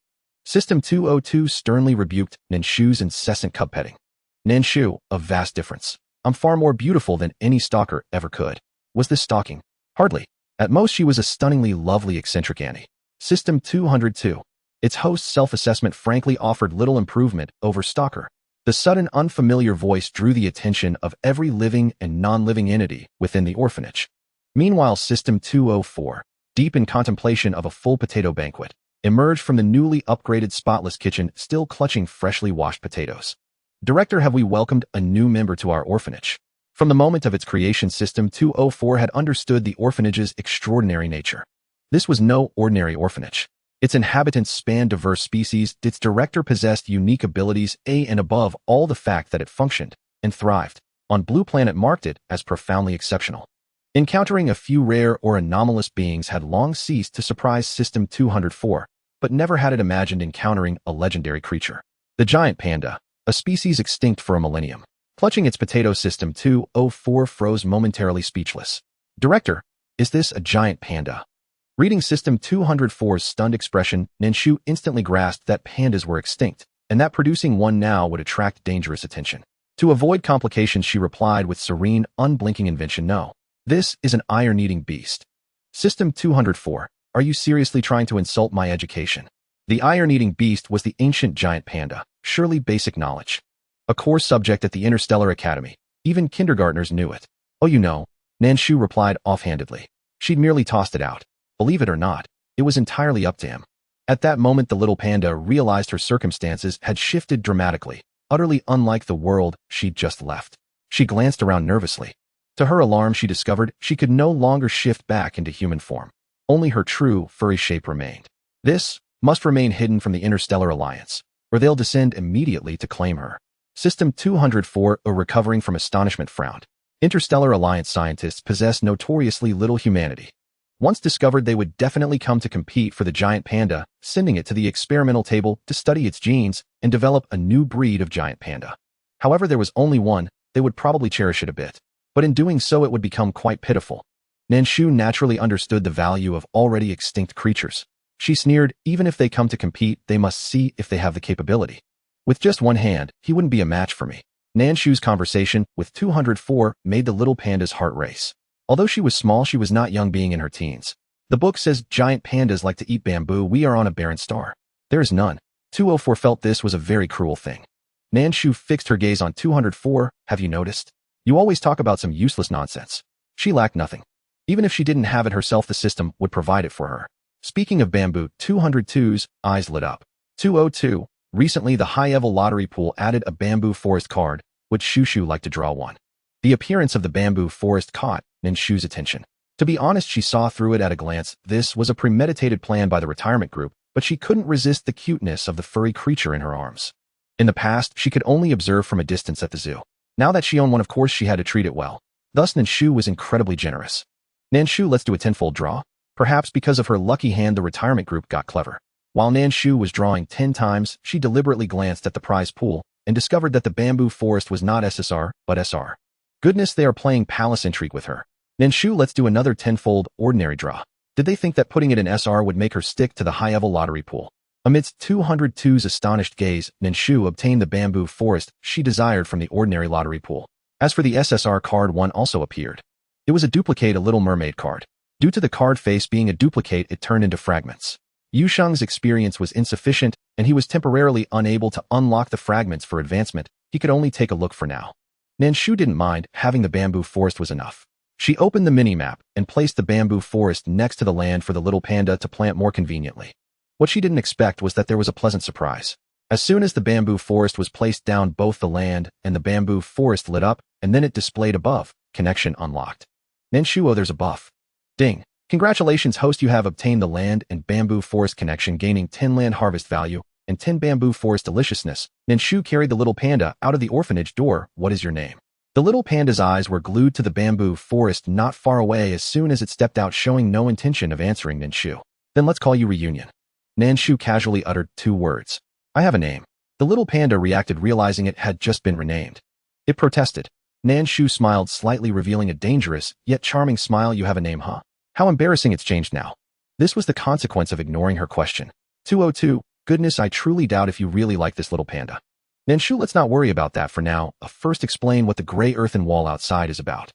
System 202 sternly rebuked Nan Shu's incessant cub petting. Nan Shu, a vast difference. I'm far more beautiful than any stalker ever could. Was this stalking? Hardly. At most, she was a stunningly lovely eccentric Annie. System 202. Its host's self-assessment frankly offered little improvement over stalker. The sudden unfamiliar voice drew the attention of every living and non-living entity within the orphanage. Meanwhile, System 204, deep in contemplation of a full potato banquet, emerged from the newly upgraded spotless kitchen, still clutching freshly washed potatoes. Director, have we welcomed a new member to our orphanage? From the moment of its creation, System 204 had understood the orphanage's extraordinary nature. This was no ordinary orphanage. Its inhabitants spanned diverse species. Its director possessed unique abilities, and above all, the fact that it functioned and thrived on Blue Planet marked it as profoundly exceptional. Encountering a few rare or anomalous beings had long ceased to surprise System 204, but never had it imagined encountering a legendary creature. The giant panda, a species extinct for a millennium. Clutching its potato, System 204 froze, momentarily speechless. Director, is this a giant panda? Reading System 204's stunned expression, Nan Shu instantly grasped that pandas were extinct, and that producing one now would attract dangerous attention. To avoid complications, she replied with serene, unblinking invention, no. This is an iron-eating beast. System 204, are you seriously trying to insult my education? The iron-eating beast was the ancient giant panda, surely basic knowledge. A core subject at the Interstellar Academy. Even kindergartners knew it. Oh, you know, Nan Shu replied offhandedly. She'd merely tossed it out. Believe it or not, it was entirely up to him. At that moment, the little panda realized her circumstances had shifted dramatically, utterly unlike the world she'd just left. She glanced around nervously. To her alarm, she discovered she could no longer shift back into human form. Only her true, furry shape remained. This must remain hidden from the Interstellar Alliance, or they'll descend immediately to claim her. System 204, recovering from astonishment, frowned. Interstellar Alliance scientists possess notoriously little humanity. Once discovered, they would definitely come to compete for the giant panda, sending it to the experimental table to study its genes and develop a new breed of giant panda. However, there was only one. They would probably cherish it a bit, but in doing so it would become quite pitiful. Nan Shu naturally understood the value of already extinct creatures. She sneered, even if they come to compete, they must see if they have the capability. With just one hand, he wouldn't be a match for me. Nan Shu's conversation with 204 made the little panda's heart race. Although she was small, she was not young, being in her teens. The book says giant pandas like to eat bamboo. We are on a barren star. There is none. 204 felt this was a very cruel thing. Nan Shu fixed her gaze on 204. Have you noticed? You always talk about some useless nonsense. She lacked nothing. Even if she didn't have it herself, the system would provide it for her. Speaking of bamboo, 202's eyes lit up. 202. Recently, the high-level lottery pool added a bamboo forest card. Would Shushu like to draw one? The appearance of the bamboo forest caught Nan Shu's attention. To be honest, she saw through it at a glance. This was a premeditated plan by the retirement group, but she couldn't resist the cuteness of the furry creature in her arms. In the past, she could only observe from a distance at the zoo. Now that she owned one, of course, she had to treat it well. Thus, Nan Shu was incredibly generous. Nan Shu, let's do a tenfold draw. Perhaps because of her lucky hand, the retirement group got clever. While Nan Shu was drawing 10 times, she deliberately glanced at the prize pool and discovered that the bamboo forest was not SSR, but SR. Goodness, they are playing palace intrigue with her. Nan Shu, let's do another tenfold ordinary draw. Did they think that putting it in SR would make her stick to the high-level lottery pool? Amidst 202's astonished gaze, Nan Shu obtained the bamboo forest she desired from the ordinary lottery pool. As for the SSR card, one also appeared. It was a duplicate, a Little Mermaid card. Due to the card face being a duplicate, it turned into fragments. Yusheng's experience was insufficient, and he was temporarily unable to unlock the fragments for advancement. He could only take a look for now. Nan Shu didn't mind, having the bamboo forest was enough. She opened the mini-map and placed the bamboo forest next to the land for the little panda to plant more conveniently. What she didn't expect was that there was a pleasant surprise. As soon as the bamboo forest was placed down, both the land and the bamboo forest lit up, and then it displayed above, connection unlocked. Nan Shu, oh, there's a buff. Ding. Congratulations, host, you have obtained the land and bamboo forest connection, gaining 10 land harvest value and 10 bamboo forest deliciousness. Nan Shu carried the little panda out of the orphanage door. What is your name? The little panda's eyes were glued to the bamboo forest not far away as soon as it stepped out, showing no intention of answering Nan Shu. Then let's call you Reunion. Nan Shu casually uttered 2 words. I have a name. The little panda reacted, realizing it had just been renamed. It protested. Nan Shu smiled slightly, revealing a dangerous, yet charming smile. You have a name, huh? How embarrassing, it's changed now. This was the consequence of ignoring her question. 202, goodness, I truly doubt if you really like this little panda. Nan Shu, let's not worry about that for now. First explain what the gray earthen wall outside is about.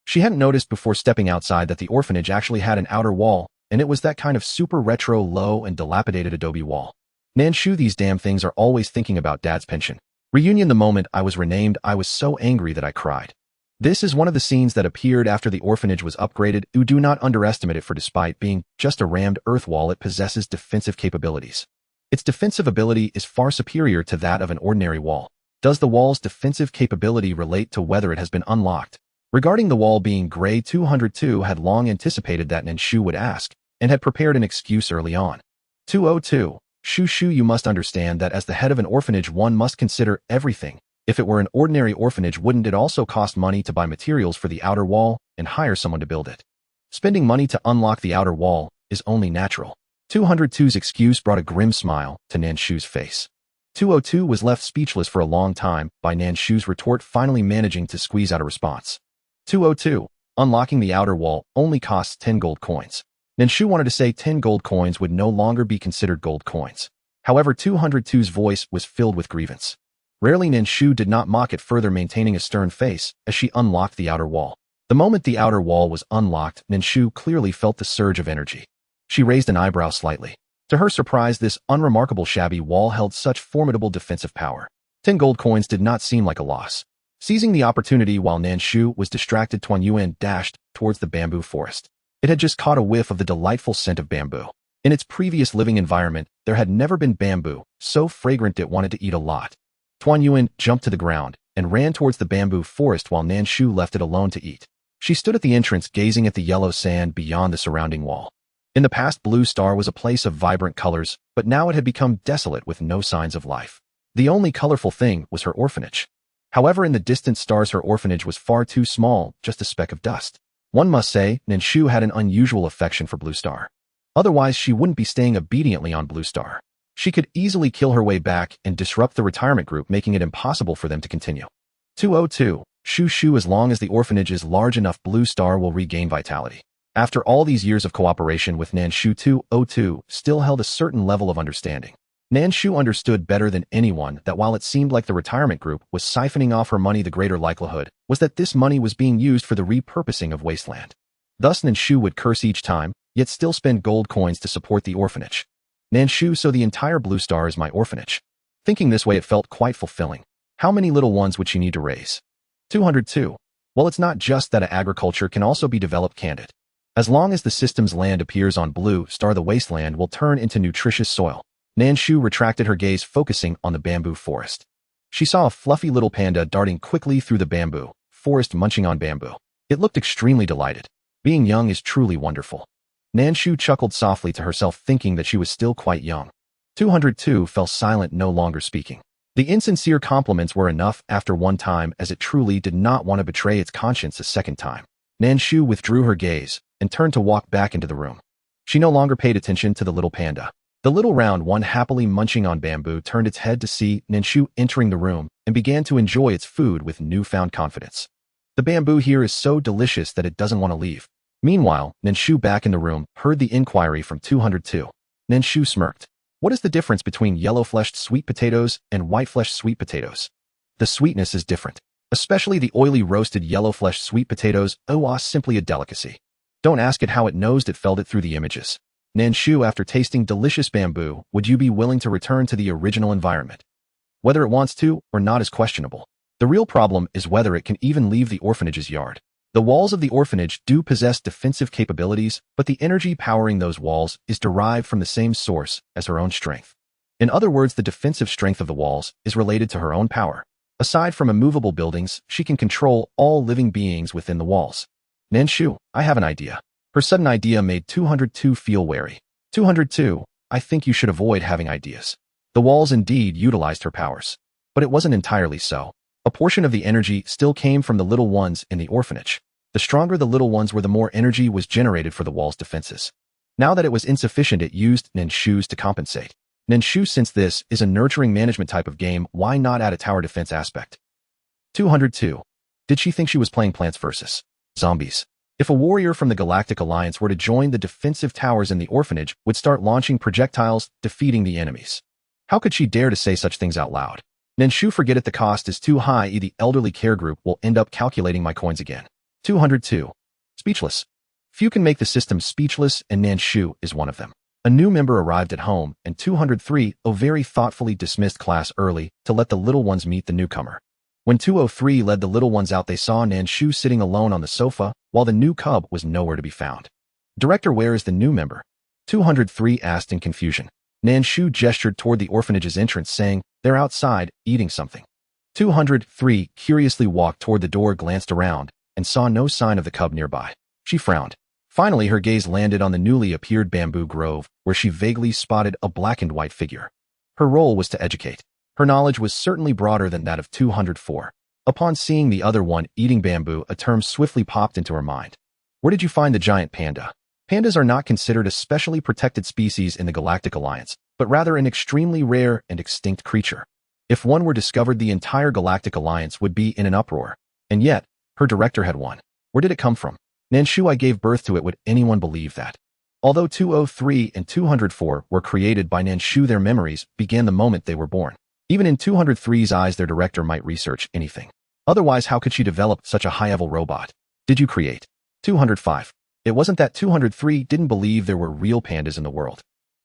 She hadn't noticed before stepping outside that the orphanage actually had an outer wall, and it was that kind of super retro, low, and dilapidated adobe wall. Nan Shu, these damn things are always thinking about Dad's pension. Reunion, the moment I was renamed, I was so angry that I cried. This is one of the scenes that appeared after the orphanage was upgraded. Do not underestimate it, for despite being just a rammed earth wall, it possesses defensive capabilities. Its defensive ability is far superior to that of an ordinary wall. Does the wall's defensive capability relate to whether it has been unlocked? Regarding the wall being gray, 202 had long anticipated that Nan Shu would ask, and had prepared an excuse early on. 202. Shu, you must understand that as the head of an orphanage, one must consider everything. If it were an ordinary orphanage, wouldn't it also cost money to buy materials for the outer wall and hire someone to build it? Spending money to unlock the outer wall is only natural. 202's excuse brought a grim smile to Nan Shu's face. 202 was left speechless for a long time by Nan Shu's retort, finally managing to squeeze out a response. 202, unlocking the outer wall only costs 10 gold coins. Nan Shu wanted to say 10 gold coins would no longer be considered gold coins. However, 202's voice was filled with grievance. Rarely, Nan Shu did not mock it, further maintaining a stern face as she unlocked the outer wall. The moment the outer wall was unlocked, Nan Shu clearly felt the surge of energy. She raised an eyebrow slightly. To her surprise, this unremarkable shabby wall held such formidable defensive power. 10 gold coins did not seem like a loss. Seizing the opportunity while Nan Shu was distracted, Tuan Yuan dashed towards the bamboo forest. It had just caught a whiff of the delightful scent of bamboo. In its previous living environment, there had never been bamboo so fragrant it wanted to eat a lot. Tuan Yuan jumped to the ground and ran towards the bamboo forest while Nan Shu left it alone to eat. She stood at the entrance, gazing at the yellow sand beyond the surrounding wall. In the past, Blue Star was a place of vibrant colors, but now it had become desolate with no signs of life. The only colorful thing was her orphanage. However, in the distant stars, her orphanage was far too small, just a speck of dust. One must say, Nan Shu had an unusual affection for Blue Star. Otherwise, she wouldn't be staying obediently on Blue Star. She could easily kill her way back and disrupt the retirement group, making it impossible for them to continue. 202. Shu, as long as the orphanage is large enough, Blue Star will regain vitality. After all these years of cooperation with Nan Shu, 202 still held a certain level of understanding. Nan Shu understood better than anyone that while it seemed like the retirement group was siphoning off her money, the greater likelihood was that this money was being used for the repurposing of wasteland. Thus, Nan Shu would curse each time, yet still spend gold coins to support the orphanage. Nan Shu, so the entire Blue Star is my orphanage. Thinking this way, it felt quite fulfilling. How many little ones would she need to raise? 202. Well, it's not just that agriculture can also be developed, can't it? As long as the system's land appears on Blue Star, the wasteland will turn into nutritious soil. Nan Shu retracted her gaze, focusing on the bamboo forest. She saw a fluffy little panda darting quickly through the bamboo forest, munching on bamboo. It looked extremely delighted. Being young is truly wonderful. Nan Shu chuckled softly to herself, thinking that she was still quite young. 202 fell silent, no longer speaking. The insincere compliments were enough after one time, as it truly did not want to betray its conscience a second time. Nan Shu withdrew her gaze and turned to walk back into the room. She no longer paid attention to the little panda. The little round one, happily munching on bamboo, turned its head to see Nan Shu entering the room and began to enjoy its food with newfound confidence. The bamboo here is so delicious that it doesn't want to leave. Meanwhile, Nan Shu, back in the room, heard the inquiry from 202. Nan Shu smirked. What is the difference between yellow-fleshed sweet potatoes and white-fleshed sweet potatoes? The sweetness is different. Especially the oily roasted yellow-fleshed sweet potatoes, simply a delicacy. Don't ask it how it knows, it felt it through the images. Nan Shu, after tasting delicious bamboo, would you be willing to return to the original environment? Whether it wants to or not is questionable. The real problem is whether it can even leave the orphanage's yard. The walls of the orphanage do possess defensive capabilities, but the energy powering those walls is derived from the same source as her own strength. In other words, the defensive strength of the walls is related to her own power. Aside from immovable buildings, she can control all living beings within the walls. Nan Shu, I have an idea. Her sudden idea made 202 feel wary. 202, I think you should avoid having ideas. The walls indeed utilized her powers. But it wasn't entirely so. A portion of the energy still came from the little ones in the orphanage. The stronger the little ones were, the more energy was generated for the wall's defenses. Now that it was insufficient, it used Nan Shu's to compensate. Nan Shu, since this is a nurturing management type of game, why not add a tower defense aspect? 202. Did she think she was playing Plants vs. Zombies? If a warrior from the Galactic Alliance were to join the defensive towers in the orphanage, would start launching projectiles, defeating the enemies. How could she dare to say such things out loud? Nan Shu, forget it, the cost is too high. The elderly care group will end up calculating my coins again. 202. Speechless. Few can make the system speechless, and Nan Shu is one of them. A new member arrived at home, and 203 very thoughtfully dismissed class early to let the little ones meet the newcomer. When 203 led the little ones out, they saw Nan Shu sitting alone on the sofa, while the new cub was nowhere to be found. Director, where is the new member? 203 asked in confusion. Nan Shu gestured toward the orphanage's entrance, saying, they're outside, eating something. 203 curiously walked toward the door, glanced around, and saw no sign of the cub nearby. She frowned. Finally, her gaze landed on the newly appeared bamboo grove, where she vaguely spotted a black and white figure. Her role was to educate. Her knowledge was certainly broader than that of 204. Upon seeing the other one eating bamboo, a term swiftly popped into her mind. Where did you find the giant panda? Pandas are not considered a specially protected species in the Galactic Alliance, but rather an extremely rare and extinct creature. If one were discovered, the entire Galactic Alliance would be in an uproar. And yet, her director had one. Where did it come from? Nan Shu, I gave birth to it. Would anyone believe that? Although 203 and 204 were created by Nan Shu, their memories began the moment they were born. Even in 203's eyes, their director might research anything. Otherwise, how could she develop such a high-level robot? Did you create? 205. It wasn't that 203 didn't believe there were real pandas in the world.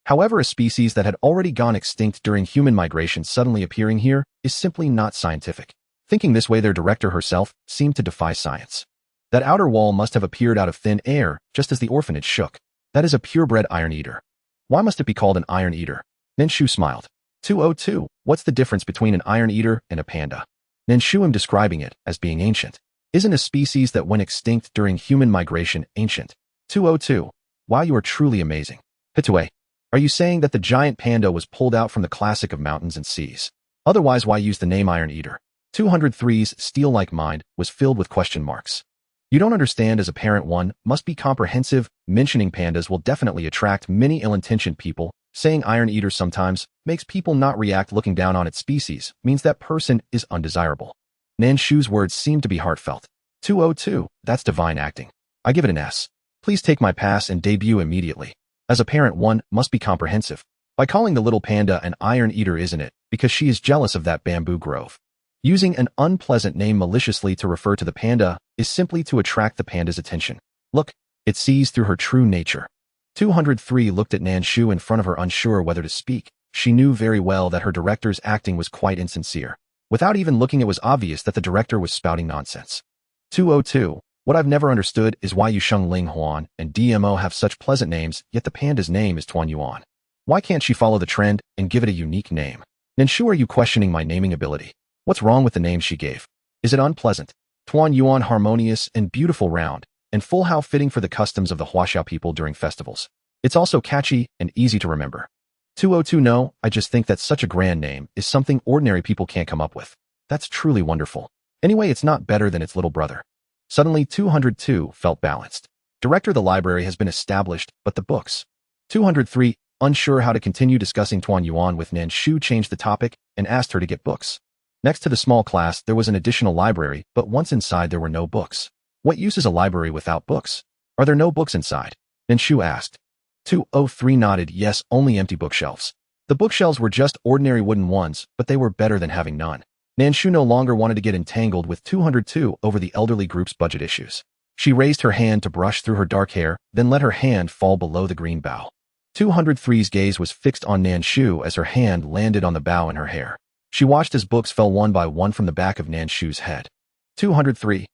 However, a species that had already gone extinct during human migration suddenly appearing here is simply not scientific. Thinking this way, their director herself seemed to defy science. That outer wall must have appeared out of thin air, just as the orphanage shook. That is a purebred iron eater. Why must it be called an iron eater? Nan Shu smiled. 202. What's the difference between an iron eater and a panda? Nan Shu, am describing it as being ancient. Isn't a species that went extinct during human migration ancient? 202. Wow, you are truly amazing. Pitue. Are you saying that the giant panda was pulled out from the classic of mountains and seas? Otherwise, why use the name Iron Eater? 203's steel-like mind was filled with question marks. You don't understand. As a parent, one must be comprehensive. Mentioning pandas will definitely attract many ill-intentioned people. Saying Iron Eater sometimes makes people not react. Looking down on its species means that person is undesirable. Nan Shu's words seemed to be heartfelt. 202, that's divine acting. I give it an S. Please take my pass and debut immediately. As a parent, one must be comprehensive. By calling the little panda an Iron Eater, isn't it? Because she is jealous of that bamboo grove. Using an unpleasant name maliciously to refer to the panda is simply to attract the panda's attention. Look, it sees through her true nature. 203 looked at Nan Shu in front of her, unsure whether to speak. She knew very well that her director's acting was quite insincere. Without even looking, it was obvious that the director was spouting nonsense. 202. What I've never understood is why you Sheng Ling Huan and DMO have such pleasant names, yet the panda's name is Tuan Yuan. Why can't she follow the trend and give it a unique name? Nan Shu, are you questioning my naming ability? What's wrong with the name she gave? Is it unpleasant? Tuan Yuan, harmonious and beautiful, round and full, how fitting for the customs of the Huaxiao people during festivals. It's also catchy and easy to remember. 202. No, I just think that such a grand name is something ordinary people can't come up with. That's truly wonderful. Anyway, it's not better than its little brother. Suddenly, 202 felt balanced. Director, the library has been established, but the books. 203, unsure how to continue discussing Tuan Yuan with Nan Shu, changed the topic and asked her to get books. Next to the small class, there was an additional library, but once inside, there were no books. What use is a library without books? Are there no books inside? Nan Shu asked. 203 nodded. Yes, only empty bookshelves. The bookshelves were just ordinary wooden ones, but they were better than having none. Nan Shu no longer wanted to get entangled with 202 over the elderly group's budget issues. She raised her hand to brush through her dark hair, then let her hand fall below the green bough. 203's gaze was fixed on Nan Shu as her hand landed on the bow in her hair. She watched as books fell one by one from the back of Nan Shu's head. 203.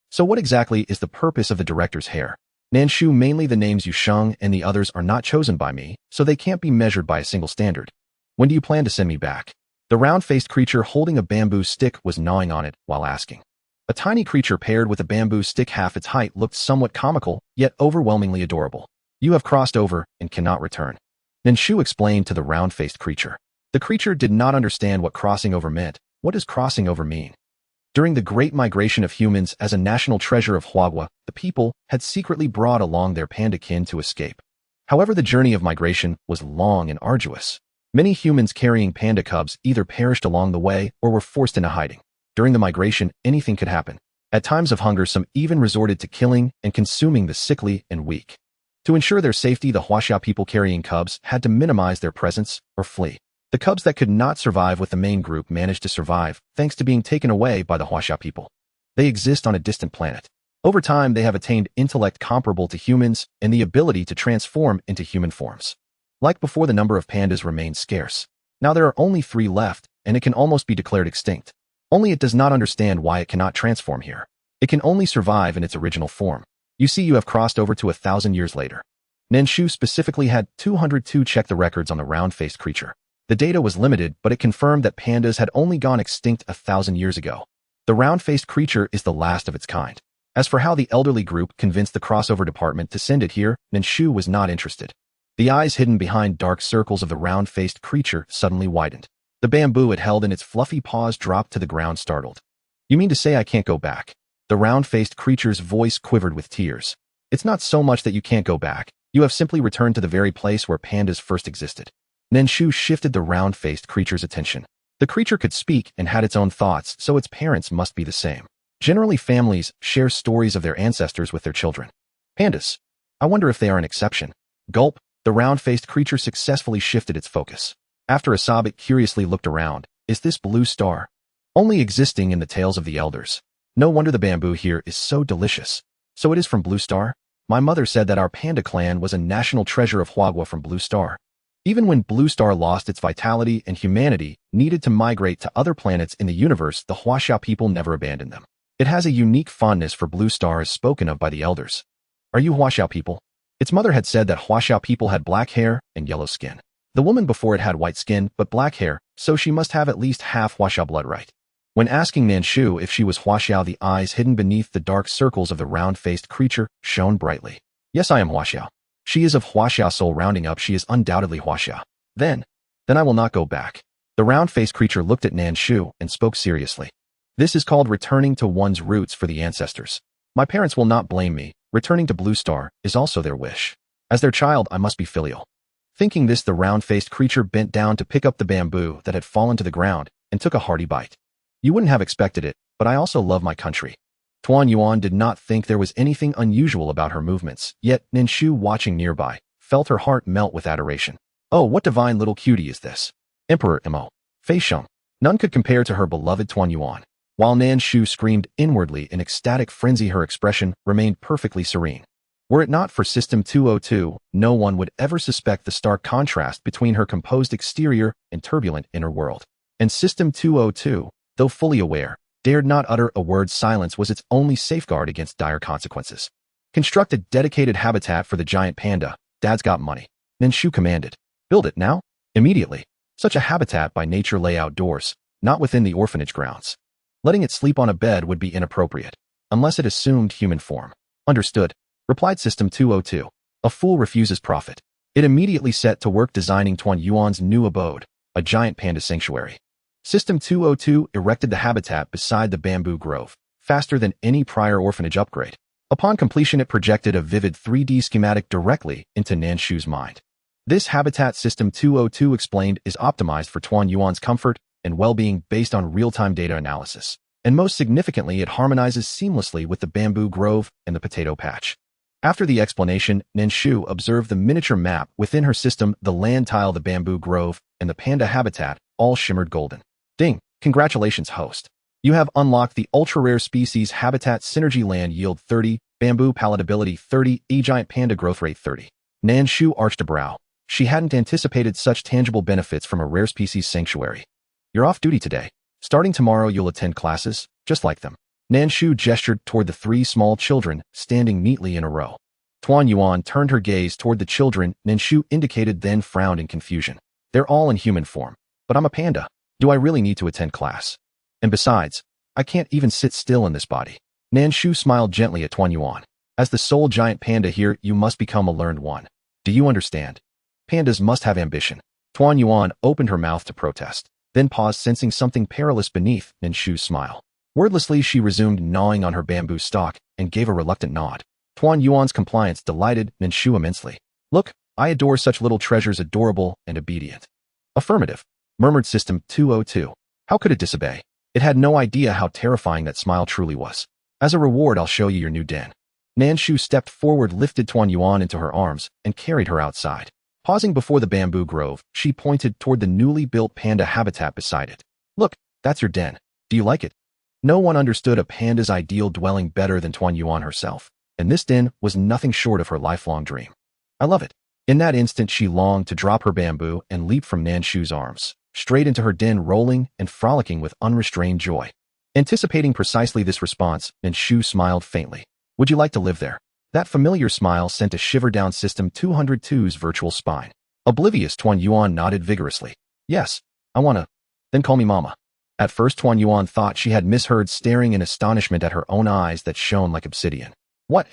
So what exactly is the purpose of the director's hair? Nan Shu, mainly the names you shung and the others are not chosen by me, so they can't be measured by a single standard. When do you plan to send me back? The round-faced creature holding a bamboo stick was gnawing on it while asking. A tiny creature paired with a bamboo stick half its height looked somewhat comical, yet overwhelmingly adorable. You have crossed over and cannot return. Nan Shu explained to the round-faced creature. The creature did not understand what crossing over meant. What does crossing over mean? During the Great Migration of humans as a national treasure of Huagua, the people had secretly brought along their panda kin to escape. However, the journey of migration was long and arduous. Many humans carrying panda cubs either perished along the way or were forced into hiding. During the migration, anything could happen. At times of hunger, some even resorted to killing and consuming the sickly and weak. To ensure their safety, the Huaxia people carrying cubs had to minimize their presence or flee. The cubs that could not survive with the main group managed to survive thanks to being taken away by the Huaxia people. They exist on a distant planet. Over time, they have attained intellect comparable to humans and the ability to transform into human forms. Like before, the number of pandas remained scarce. Now there are only 3 left, and it can almost be declared extinct. Only it does not understand why it cannot transform here. It can only survive in its original form. You see, you have crossed over to 1,000 years later. Nan Shu specifically had 202 check the records on the round-faced creature. The data was limited, but it confirmed that pandas had only gone extinct 1,000 years ago. The round-faced creature is the last of its kind. As for how the elderly group convinced the crossover department to send it here, Nan Shu was not interested. The eyes hidden behind dark circles of the round-faced creature suddenly widened. The bamboo it held in its fluffy paws dropped to the ground, startled. You mean to say I can't go back? The round-faced creature's voice quivered with tears. It's not so much that you can't go back. You have simply returned to the very place where pandas first existed. Nan Shu shifted the round-faced creature's attention. The creature could speak and had its own thoughts, so its parents must be the same. Generally, families share stories of their ancestors with their children. Pandas. I wonder if they are an exception. Gulp. The round-faced creature successfully shifted its focus. After a sob, it curiously looked around. Is this blue star? Only existing in the tales of the elders. No wonder the bamboo here is so delicious. So it is from Blue Star? My mother said that our panda clan was a national treasure of Huagua from Blue Star. Even when Blue Star lost its vitality and humanity needed to migrate to other planets in the universe, the Huaxia people never abandoned them. It has a unique fondness for Blue Star as spoken of by the elders. Are you Huaxia people? Its mother had said that Huaxia people had black hair and yellow skin. The woman before it had white skin but black hair, so she must have at least half Huaxia blood, right? When asking Nan Shu if she was Huaxia, the eyes hidden beneath the dark circles of the round-faced creature shone brightly. Yes, I am Huaxia. She is of Huaxia soul, rounding up, she is undoubtedly Huaxia. Then I will not go back. The round-faced creature looked at Nan Shu and spoke seriously. This is called returning to one's roots for the ancestors. My parents will not blame me. Returning to Blue Star is also their wish. As their child, I must be filial. Thinking this, the round-faced creature bent down to pick up the bamboo that had fallen to the ground and took a hearty bite. You wouldn't have expected it, but I also love my country. Tuan Yuan did not think there was anything unusual about her movements, yet Nan Shu, watching nearby, felt her heart melt with adoration. Oh, what divine little cutie is this? Emperor Mo. Fei Sheng. None could compare to her beloved Tuan Yuan. While Nan Shu screamed inwardly in ecstatic frenzy, her expression remained perfectly serene. Were it not for System 202, no one would ever suspect the stark contrast between her composed exterior and turbulent inner world. And System 202, though fully aware, dared not utter a word. Silence was its only safeguard against dire consequences. Construct a dedicated habitat for the giant panda. Dad's got money. Nan Shu commanded. Build it now? Immediately. Such a habitat by nature lay outdoors, not within the orphanage grounds. Letting it sleep on a bed would be inappropriate, unless it assumed human form. Understood, replied System 202. A fool refuses profit. It immediately set to work designing Tuan Yuan's new abode, a giant panda sanctuary. System 202 erected the habitat beside the bamboo grove, faster than any prior orphanage upgrade. Upon completion, it projected a vivid 3D schematic directly into Nan Shu's mind. This habitat, System 202 explained, is optimized for Tuan Yuan's comfort and well-being based on real-time data analysis. And most significantly, it harmonizes seamlessly with the bamboo grove and the potato patch. After the explanation, Nan Shu observed the miniature map within her system. The land tile, the bamboo grove, and the panda habitat all shimmered golden. Ding! Congratulations, host. You have unlocked the ultra-rare species habitat synergy. Land yield 30, bamboo palatability 30, giant panda growth rate 30. Nan Shu arched a brow. She hadn't anticipated such tangible benefits from a rare species sanctuary. You're off duty today. Starting tomorrow, you'll attend classes, just like them. Nan Shu gestured toward the 3 small children standing neatly in a row. Tuan Yuan turned her gaze toward the children. Nan Shu indicated, then frowned in confusion. They're all in human form, but I'm a panda. Do I really need to attend class? And besides, I can't even sit still in this body. Nan Shu smiled gently at Tuan Yuan. As the sole giant panda here, you must become a learned one. Do you understand? Pandas must have ambition. Tuan Yuan opened her mouth to protest, then paused, sensing something perilous beneath Nan Shu's smile. Wordlessly, she resumed gnawing on her bamboo stalk and gave a reluctant nod. Tuan Yuan's compliance delighted Nan Shu immensely. Look, I adore such little treasures, adorable and obedient. Affirmative, murmured System 202. How could it disobey? It had no idea how terrifying that smile truly was. As a reward, I'll show you your new den. Nan Shu stepped forward, lifted Tuan Yuan into her arms, and carried her outside. Pausing before the bamboo grove, she pointed toward the newly built panda habitat beside it. Look, that's your den. Do you like it? No one understood a panda's ideal dwelling better than Tuan Yuan herself, and this den was nothing short of her lifelong dream. I love it. In that instant, she longed to drop her bamboo and leap from Nan Shu's arms, straight into her den, rolling and frolicking with unrestrained joy. Anticipating precisely this response, Nan Shu smiled faintly. Would you like to live there? That familiar smile sent a shiver down System 202's virtual spine. Oblivious, Tuan Yuan nodded vigorously. Yes, I wanna. Then call me Mama. At first, Tuan Yuan thought she had misheard, staring in astonishment at her own eyes that shone like obsidian. What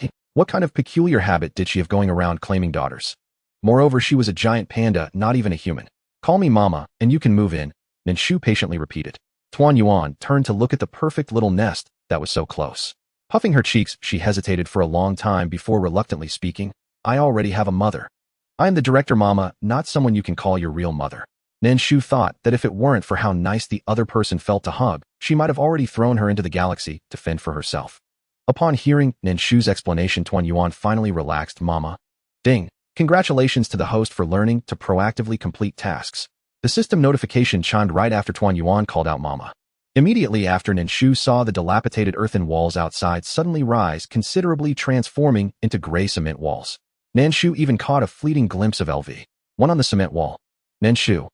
kind of peculiar habit did she have going around claiming daughters? Moreover, she was a giant panda, not even a human. Call me Mama, and you can move in, Nan Shu patiently repeated. Tuan Yuan turned to look at the perfect little nest that was so close. Puffing her cheeks, she hesitated for a long time before reluctantly speaking. I already have a mother. I am the director, Mama, not someone you can call your real mother. Nan Shu thought that if it weren't for how nice the other person felt to hug, she might have already thrown her into the galaxy to fend for herself. Upon hearing Nan Shu's explanation, Tuan Yuan finally relaxed. Mama. Ding. Congratulations to the host for learning to proactively complete tasks. The system notification chimed right after Tuan Yuan called out Mama. Immediately after, Nan Shu saw the dilapidated earthen walls outside suddenly rise considerably, transforming into gray cement walls. Nan Shu even caught a fleeting glimpse of LV1 on the cement wall. Nan Shu.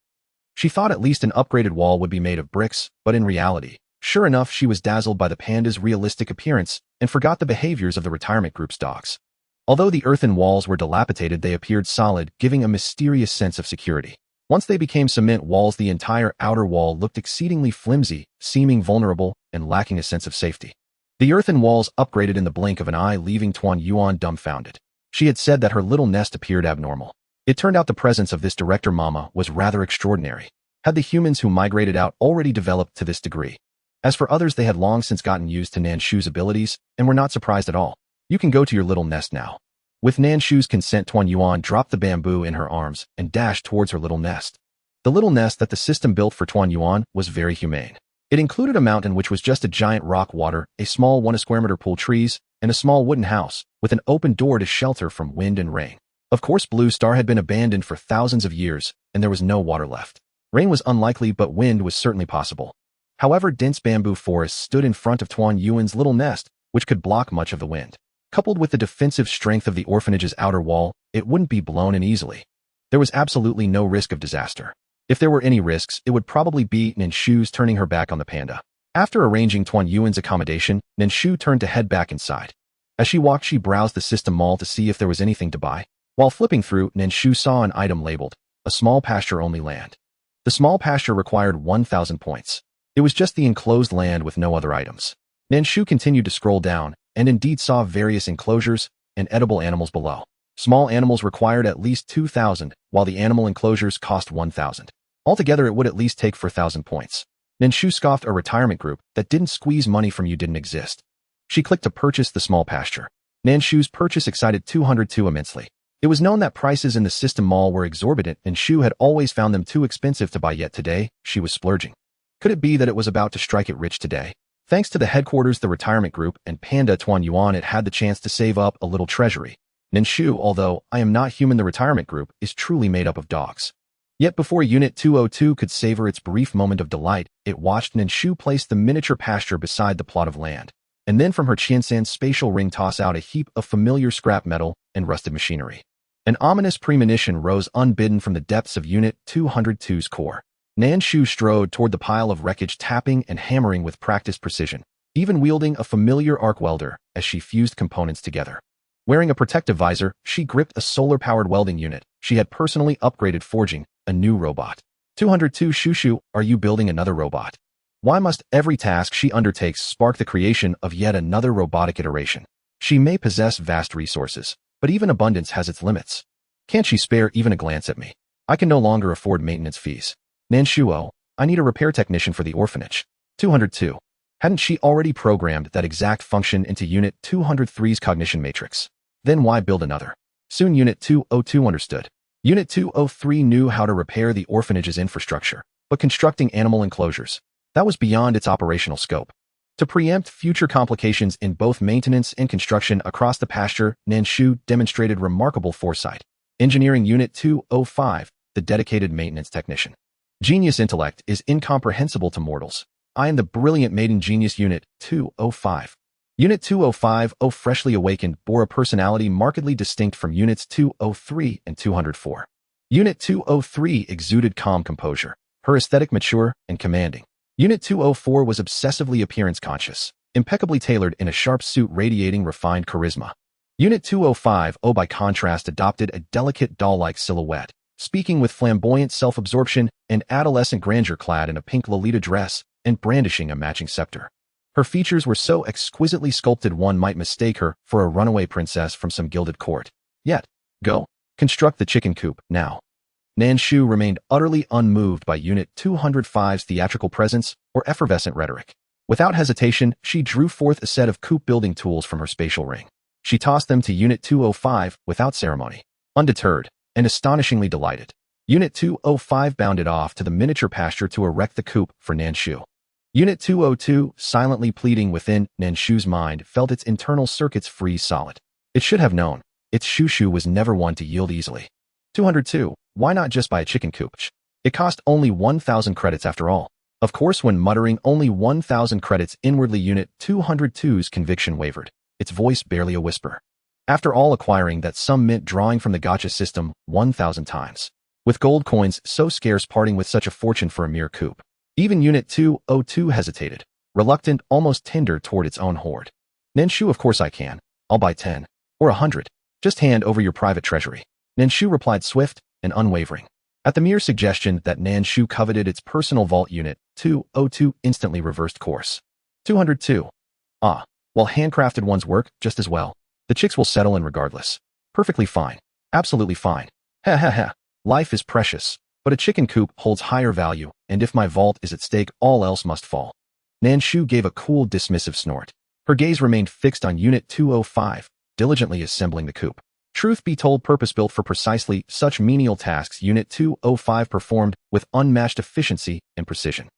She thought at least an upgraded wall would be made of bricks, but in reality, sure enough, she was dazzled by the panda's realistic appearance and forgot the behaviors of the retirement group's dogs. Although the earthen walls were dilapidated, they appeared solid, giving a mysterious sense of security. Once they became cement walls, the entire outer wall looked exceedingly flimsy, seeming vulnerable and lacking a sense of safety. The earthen walls upgraded in the blink of an eye, leaving Tuan Yuan dumbfounded. She had said that her little nest appeared abnormal. It turned out the presence of this director Mama was rather extraordinary. Had the humans who migrated out already developed to this degree? As for others, they had long since gotten used to Nan Shu's abilities and were not surprised at all. You can go to your little nest now. With Nan Shu's consent, Tuan Yuan dropped the bamboo in her arms and dashed towards her little nest. The little nest that the system built for Tuan Yuan was very humane. It included a mountain which was just a giant rock water, a small 1 square meter pool, trees, and a small wooden house with an open door to shelter from wind and rain. Of course, Blue Star had been abandoned for thousands of years, and there was no water left. Rain was unlikely, but wind was certainly possible. However, dense bamboo forests stood in front of Tuan Yuan's little nest, which could block much of the wind. Coupled with the defensive strength of the orphanage's outer wall, it wouldn't be blown in easily. There was absolutely no risk of disaster. If there were any risks, it would probably be Nan Shu's turning her back on the panda. After arranging Tuan Yuan's accommodation, Nan Shu turned to head back inside. As she walked, she browsed the system mall to see if there was anything to buy. While flipping through, Nan Shu saw an item labeled, a small pasture-only land. The small pasture required 1,000 points. It was just the enclosed land with no other items. Nan Shu continued to scroll down, and indeed saw various enclosures and edible animals below. Small animals required at least 2,000, while the animal enclosures cost 1,000. Altogether, it would at least take 4,000 points. Nan Shu scoffed. A retirement group that didn't squeeze money from you didn't exist. She clicked to purchase the small pasture. Nan Shu's purchase excited 202 immensely. It was known that prices in the system mall were exorbitant, and Shu had always found them too expensive to buy, yet today, she was splurging. Could it be that it was about to strike it rich today? Thanks to the headquarters, the retirement group, and Panda Tuan Yuan, it had the chance to save up a little treasury. Nan Shu, although I am not human, the retirement group is truly made up of dogs. Yet before Unit 202 could savor its brief moment of delight, it watched Nan Shu place the miniature pasture beside the plot of land, and then from her Qiansan's spatial ring toss out a heap of familiar scrap metal and rusted machinery. An ominous premonition rose unbidden from the depths of Unit 202's core. Nan Shu strode toward the pile of wreckage, tapping and hammering with practiced precision, even wielding a familiar arc welder as she fused components together. Wearing a protective visor, she gripped a solar-powered welding unit. She had personally upgraded, forging a new robot. 202 Shushu, are you building another robot? Why must every task she undertakes spark the creation of yet another robotic iteration? She may possess vast resources, but even abundance has its limits. Can't she spare even a glance at me? I can no longer afford maintenance fees. Nan Shu, oh, I need a repair technician for the orphanage. 202. Hadn't she already programmed that exact function into Unit 203's cognition matrix? Then why build another? Soon Unit 202 understood. Unit 203 knew how to repair the orphanage's infrastructure, but constructing animal enclosures, that was beyond its operational scope. To preempt future complications in both maintenance and construction across the pasture, Nan Shu demonstrated remarkable foresight. Engineering Unit 205, the dedicated maintenance technician. Genius intellect is incomprehensible to mortals. I am the brilliant maiden genius. Unit 205. Unit 205, freshly awakened, bore a personality markedly distinct from Units 203 and 204. Unit 203 exuded calm composure, her aesthetic mature and commanding. Unit 204 was obsessively appearance-conscious, impeccably tailored in a sharp suit radiating refined charisma. Unit 205, by contrast, adopted a delicate doll-like silhouette, speaking with flamboyant self-absorption and adolescent grandeur, clad in a pink Lolita dress and brandishing a matching scepter. Her features were so exquisitely sculpted one might mistake her for a runaway princess from some gilded court. Yet, go, construct the chicken coop, now. Nan Shu remained utterly unmoved by Unit 205's theatrical presence or effervescent rhetoric. Without hesitation, she drew forth a set of coop-building tools from her spatial ring. She tossed them to Unit 205 without ceremony. Undeterred and astonishingly delighted, Unit 205 bounded off to the miniature pasture to erect the coop for Nan Shu. Unit 202, silently pleading within, Nan Shu's mind felt its internal circuits freeze solid. It should have known. Its Shushu was never one to yield easily. 202, why not just buy a chicken coop? It cost only 1,000 credits after all. Of course, when muttering only 1,000 credits inwardly, Unit 202's conviction wavered, its voice barely a whisper. After all, acquiring that sum meant drawing from the gacha system 1,000 times. With gold coins so scarce, parting with such a fortune for a mere coop. Even Unit 202 hesitated, reluctant, almost tender toward its own hoard. Nan Shu, of course I can. I'll buy 10. Or 100. Just hand over your private treasury. Nan Shu replied, swift and unwavering. At the mere suggestion that Nan Shu coveted its personal vault, Unit 202 instantly reversed course. 202. Well, handcrafted one's work just as well. The chicks will settle in regardless. Perfectly fine. Absolutely fine. Ha ha ha. Life is precious, but a chicken coop holds higher value, and if my vault is at stake, all else must fall. Nan Shu gave a cool, dismissive snort. Her gaze remained fixed on Unit 205, diligently assembling the coop. Truth be told, purpose-built for precisely such menial tasks, Unit 205 performed with unmatched efficiency and precision.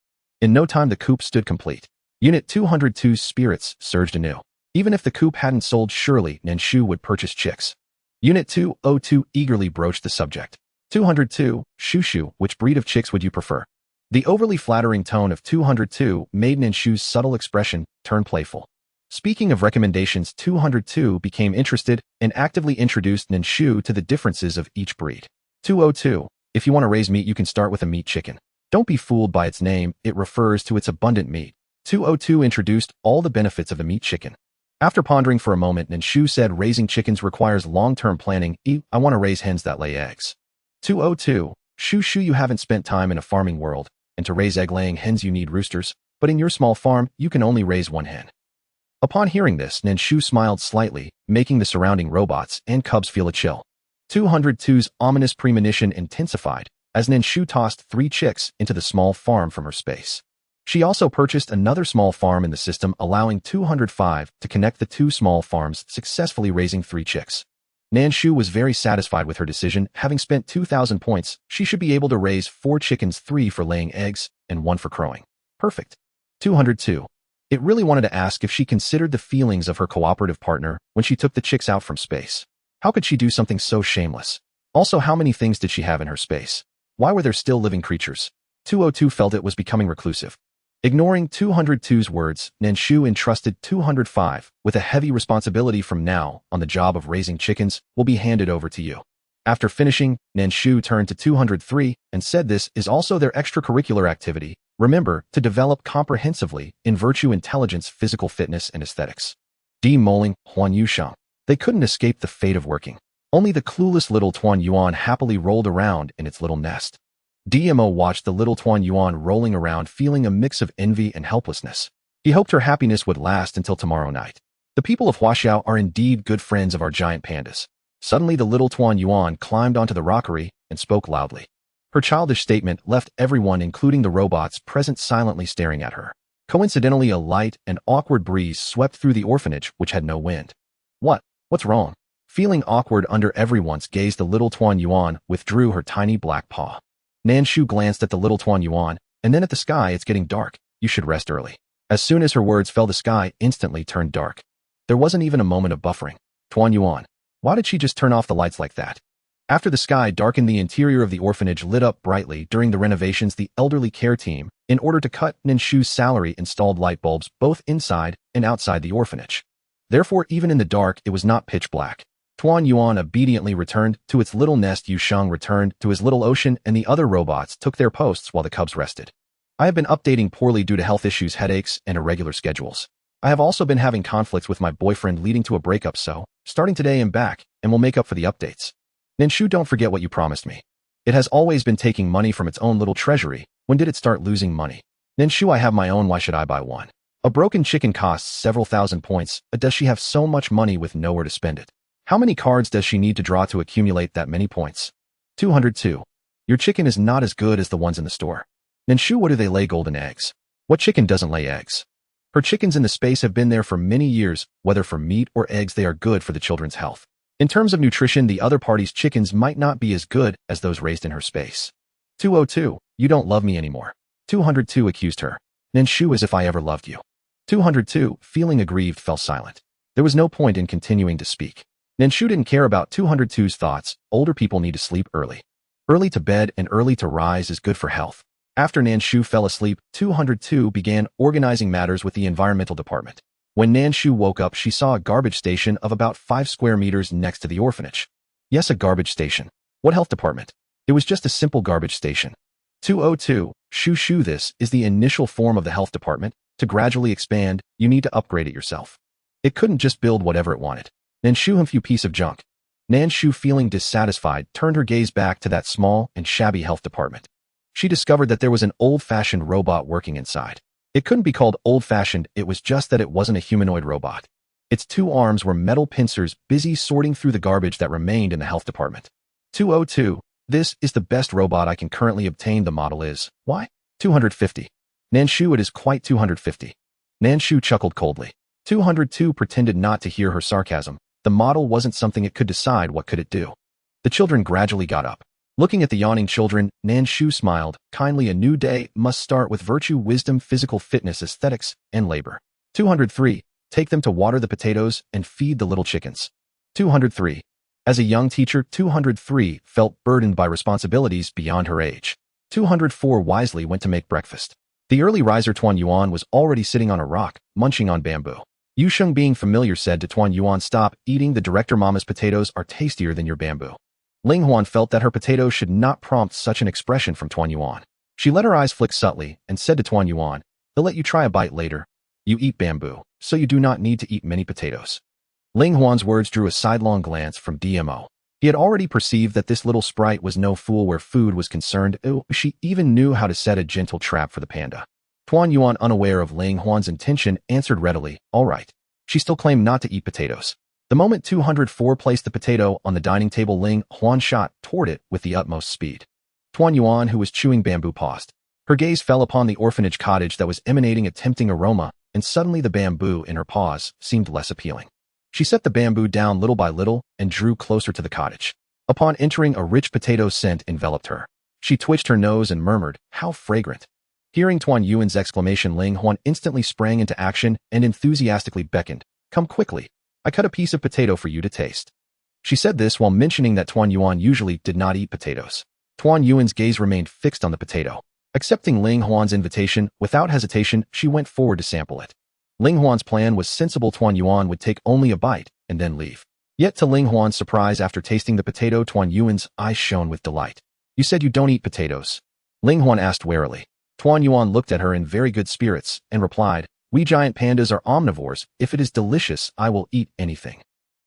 In no time, the coop stood complete. Unit 202's spirits surged anew. Even if the coop hadn't sold, surely Nan Shu would purchase chicks. Unit 202 eagerly broached the subject. 202, Shushu, which breed of chicks would you prefer? The overly flattering tone of 202 made Nan Shu's subtle expression turn playful. Speaking of recommendations, 202 became interested and actively introduced Nan Shu to the differences of each breed. 202, if you want to raise meat, you can start with a meat chicken. Don't be fooled by its name, it refers to its abundant meat. 202 introduced all the benefits of a meat chicken. After pondering for a moment, Nan Shu said raising chickens requires long-term planning. I want to raise hens that lay eggs. 202, Shushu, you haven't spent time in a farming world, and to raise egg-laying hens you need roosters, but in your small farm, you can only raise one hen. Upon hearing this, Nan Shu smiled slightly, making the surrounding robots and cubs feel a chill. 202's ominous premonition intensified as Nan Shu tossed 3 chicks into the small farm from her space. She also purchased another small farm in the system, allowing 205 to connect the 2 small farms, successfully raising 3 chicks. Nan Shu was very satisfied with her decision. Having spent 2,000 points, she should be able to raise 4 chickens, 3 for laying eggs and 1 for crowing. Perfect. 202. It really wanted to ask if she considered the feelings of her cooperative partner when she took the chicks out from space. How could she do something so shameless? Also, how many things did she have in her space? Why were there still living creatures? 202 felt it was becoming reclusive. Ignoring 202's words, Nan Shu entrusted 205 with a heavy responsibility. From now on, the job of raising chickens will be handed over to you. After finishing, Nan Shu turned to 203 and said this is also their extracurricular activity. Remember to develop comprehensively in virtue, intelligence, physical fitness, and aesthetics. Moling, Huan Yusheng. They couldn't escape the fate of working. Only the clueless little Tuan Yuan happily rolled around in its little nest. DMO watched the little Tuan Yuan rolling around, feeling a mix of envy and helplessness. He hoped her happiness would last until tomorrow night. The people of Huaxiao are indeed good friends of our giant pandas. Suddenly the little Tuan Yuan climbed onto the rockery and spoke loudly. Her childish statement left everyone, including the robots present, silently staring at her. Coincidentally, a light and awkward breeze swept through the orphanage, which had no wind. What's wrong? Feeling awkward under everyone's gaze, the little Tuan Yuan withdrew her tiny black paw. Nan Shu glanced at the little Tuan Yuan, and then at the sky. It's getting dark. You should rest early. As soon as her words fell, the sky instantly turned dark. There wasn't even a moment of buffering. Tuan Yuan, why did she just turn off the lights like that? After the sky darkened, the interior of the orphanage lit up brightly. During the renovations, the elderly care team, in order to cut Nan Shu's salary, installed light bulbs both inside and outside the orphanage. Therefore, even in the dark, it was not pitch black. Tuan Yuan obediently returned to its little nest. Yusheng returned to his little ocean, and the other robots took their posts while the cubs rested. I have been updating poorly due to health issues, headaches, and irregular schedules. I have also been having conflicts with my boyfriend leading to a breakup, so, starting today I'm back, and will make up for the updates. Nan Shu, don't forget what you promised me. It has always been taking money from its own little treasury. When did it start losing money? Nan Shu, I have my own. Why should I buy one? A broken chicken costs several thousand points. Does she have so much money with nowhere to spend it? How many cards does she need to draw to accumulate that many points? 202. Your chicken is not as good as the ones in the store. Nan Shu, what do they lay? Golden eggs. What chicken doesn't lay eggs? Her chickens in the space have been there for many years. Whether for meat or eggs, they are good for the children's health. In terms of nutrition, the other party's chickens might not be as good as those raised in her space. 202. You don't love me anymore. 202 accused her. Nan Shu, as if I ever loved you. 202, feeling aggrieved, fell silent. There was no point in continuing to speak. Nan Shu didn't care about 202's thoughts. Older people need to sleep early. Early to bed and early to rise is good for health. After Nan Shu fell asleep, 202 began organizing matters with the environmental department. When Nan Shu woke up, she saw a garbage station of about 5 square meters next to the orphanage. Yes, a garbage station. What health department? It was just a simple garbage station. 202, Shu, this is the initial form of the health department. To gradually expand, you need to upgrade it yourself. It couldn't just build whatever it wanted. Nan Shu, you piece of junk. Nan Shu, feeling dissatisfied, turned her gaze back to that small and shabby health department. She discovered that there was an old-fashioned robot working inside. It couldn't be called old-fashioned, it was just that it wasn't a humanoid robot. Its 2 arms were metal pincers, busy sorting through the garbage that remained in the health department. 202. This is the best robot I can currently obtain. The model is, why? 250. Nan Shu, it is quite 250. Nan Shu chuckled coldly. 202 pretended not to hear her sarcasm. The model wasn't something it could decide. What could it do? The children gradually got up. Looking at the yawning children, Nan Shu smiled. Kindly, a new day must start with virtue, wisdom, physical fitness, aesthetics, and labor. 203. Take them to water the potatoes and feed the little chickens. 203. As a young teacher, 203 felt burdened by responsibilities beyond her age. 204 wisely went to make breakfast. The early riser Tuan Yuan was already sitting on a rock, munching on bamboo. Yusheng, being familiar, said to Tuan Yuan, stop eating. The director mama's potatoes are tastier than your bamboo. Ling Huan felt that her potatoes should not prompt such an expression from Tuan Yuan. She let her eyes flick subtly and said to Tuan Yuan, they'll let you try a bite later. You eat bamboo, so you do not need to eat many potatoes. Ling Huan's words drew a sidelong glance from DMO. He had already perceived that this little sprite was no fool where food was concerned. She even knew how to set a gentle trap for the panda. Tuan Yuan, unaware of Ling Huan's intention, answered readily, all right. She still claimed not to eat potatoes. The moment 204 placed the potato on the dining table, Ling Huan shot toward it with the utmost speed. Tuan Yuan, who was chewing bamboo, paused. Her gaze fell upon the orphanage cottage that was emanating a tempting aroma, and suddenly the bamboo in her paws seemed less appealing. She set the bamboo down little by little and drew closer to the cottage. Upon entering, a rich potato scent enveloped her. She twitched her nose and murmured, how fragrant. Hearing Tuan Yuan's exclamation, Ling Huan instantly sprang into action and enthusiastically beckoned. Come quickly. I cut a piece of potato for you to taste. She said this while mentioning that Tuan Yuan usually did not eat potatoes. Tuan Yuan's gaze remained fixed on the potato. Accepting Ling Huan's invitation, without hesitation, she went forward to sample it. Ling Huan's plan was sensible. Tuan Yuan would take only a bite and then leave. Yet to Ling Huan's surprise after tasting the potato, Tuan Yuan's eyes shone with delight. You said you don't eat potatoes. Ling Huan asked warily. Tuan Yuan looked at her in very good spirits and replied, we giant pandas are omnivores. If it is delicious, I will eat anything.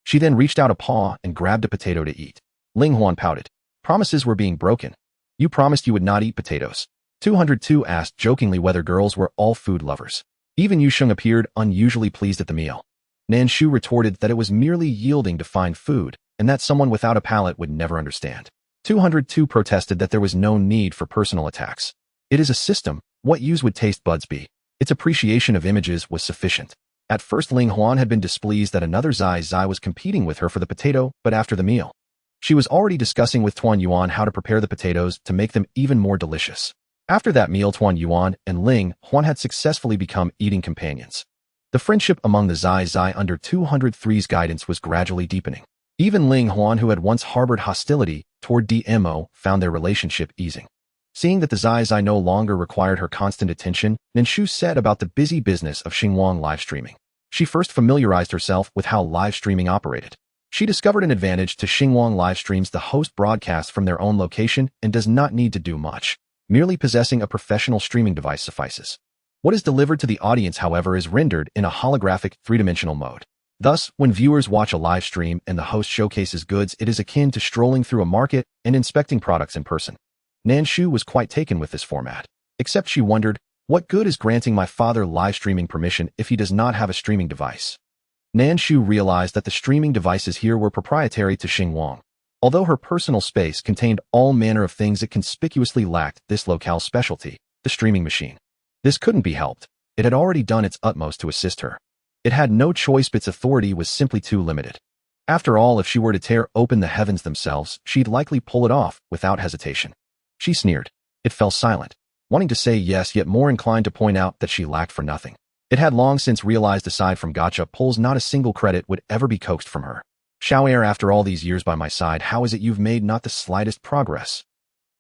She then reached out a paw and grabbed a potato to eat. Ling Huan pouted. Promises were being broken. You promised you would not eat potatoes. 202 asked jokingly whether girls were all food lovers. Even Yu Sheng appeared unusually pleased at the meal. Nan Shu retorted that it was merely yielding to find food, and that someone without a palate would never understand. 202 protested that there was no need for personal attacks. It is a system. What use would taste buds be? Its appreciation of images was sufficient. At first Ling Huan had been displeased that another Zai was competing with her for the potato, but after the meal, she was already discussing with Tuan Yuan how to prepare the potatoes to make them even more delicious. After that meal, Tuan Yuan and Ling Huan had successfully become eating companions. The friendship among the Zai under 203's guidance was gradually deepening. Even Ling Huan, who had once harbored hostility toward DMO, found their relationship easing. Seeing that the Zai no longer required her constant attention, Nan Shu said about the busy business of Xinguang live streaming. She first familiarized herself with how live streaming operated. She discovered an advantage to Xinguang live streams. The host broadcasts from their own location and does not need to do much. Merely possessing a professional streaming device suffices. What is delivered to the audience, however, is rendered in a holographic, three-dimensional mode. Thus, when viewers watch a live stream and the host showcases goods, it is akin to strolling through a market and inspecting products in person. Nan Shu was quite taken with this format. Except she wondered, what good is granting my father live streaming permission if he does not have a streaming device? Nan Shu realized that the streaming devices here were proprietary to Xinguang. Although her personal space contained all manner of things, it conspicuously lacked this locale's specialty, the streaming machine. This couldn't be helped. It had already done its utmost to assist her. It had no choice, but its authority was simply too limited. After all, if she were to tear open the heavens themselves, she'd likely pull it off without hesitation. She sneered. It fell silent, wanting to say yes, yet more inclined to point out that she lacked for nothing. It had long since realized aside from gotcha pulls, not a single credit would ever be coaxed from her. Xiao'er, after all these years by my side, how is it you've made not the slightest progress?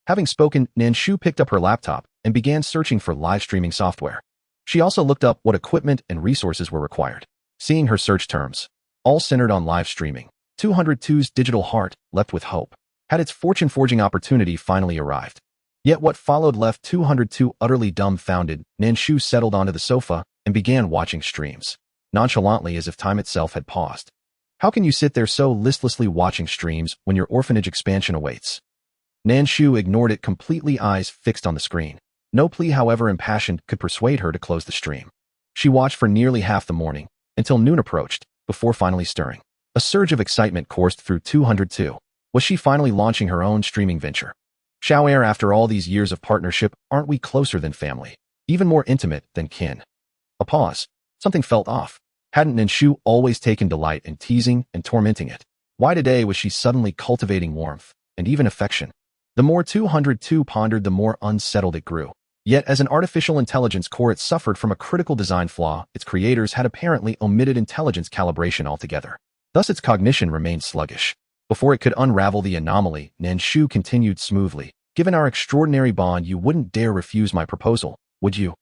Having spoken, Nan Shu picked up her laptop and began searching for live streaming software. She also looked up what equipment and resources were required. Seeing her search terms, all centered on live streaming, 202's digital heart, leapt with hope. Had its fortune-forging opportunity finally arrived? Yet what followed left 202 utterly dumbfounded. Nan Shu settled onto the sofa and began watching streams, nonchalantly as if time itself had paused. How can you sit there so listlessly watching streams when your orphanage expansion awaits? Nan Shu ignored it completely, eyes fixed on the screen. No plea, however impassioned, could persuade her to close the stream. She watched for nearly half the morning, until noon approached, before finally stirring. A surge of excitement coursed through 202. Was she finally launching her own streaming venture? Xiao'er, after all these years of partnership, aren't we closer than family? Even more intimate than kin? A pause. Something felt off. Hadn't Nan Shu always taken delight in teasing and tormenting it? Why today was she suddenly cultivating warmth, and even affection? The more 202 pondered, the more unsettled it grew. Yet as an artificial intelligence core, it suffered from a critical design flaw. Its creators had apparently omitted intelligence calibration altogether. Thus its cognition remained sluggish. Before it could unravel the anomaly, Nan Shu continued smoothly. Given our extraordinary bond, you wouldn't dare refuse my proposal, would you?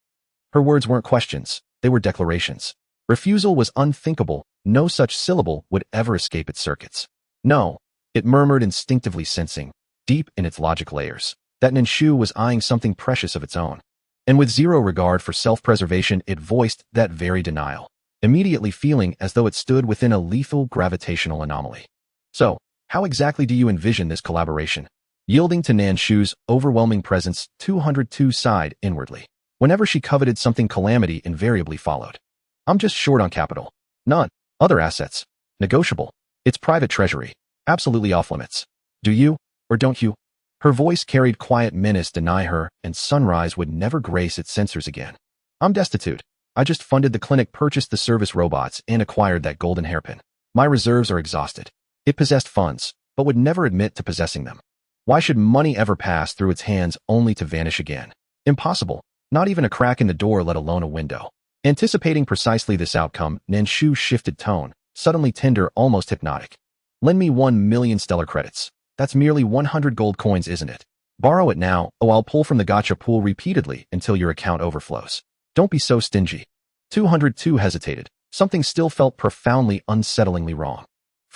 Her words weren't questions, they were declarations. Refusal was unthinkable. No such syllable would ever escape its circuits. No, it murmured, instinctively sensing, deep in its logic layers, that Nan Shu was eyeing something precious of its own. And with zero regard for self-preservation, it voiced that very denial, immediately feeling as though it stood within a lethal gravitational anomaly. So, how exactly do you envision this collaboration? Yielding to Nan Shu's overwhelming presence, 202 sighed inwardly. Whenever she coveted something, calamity invariably followed. I'm just short on capital. None. Other assets. Negotiable. It's private treasury. Absolutely off limits. Do you, or don't you? Her voice carried quiet menace. Deny her, and sunrise would never grace its censors again. I'm destitute. I just funded the clinic, purchased the service robots, and acquired that golden hairpin. My reserves are exhausted. It possessed funds, but would never admit to possessing them. Why should money ever pass through its hands only to vanish again? Impossible. Not even a crack in the door, let alone a window. Anticipating precisely this outcome, Nan Shu shifted tone, suddenly tender, almost hypnotic. Lend me 1 million stellar credits. That's merely 100 gold coins, isn't it? Borrow it now, or I'll pull from the gotcha pool repeatedly until your account overflows. Don't be so stingy. 202 hesitated. Something still felt profoundly, unsettlingly wrong.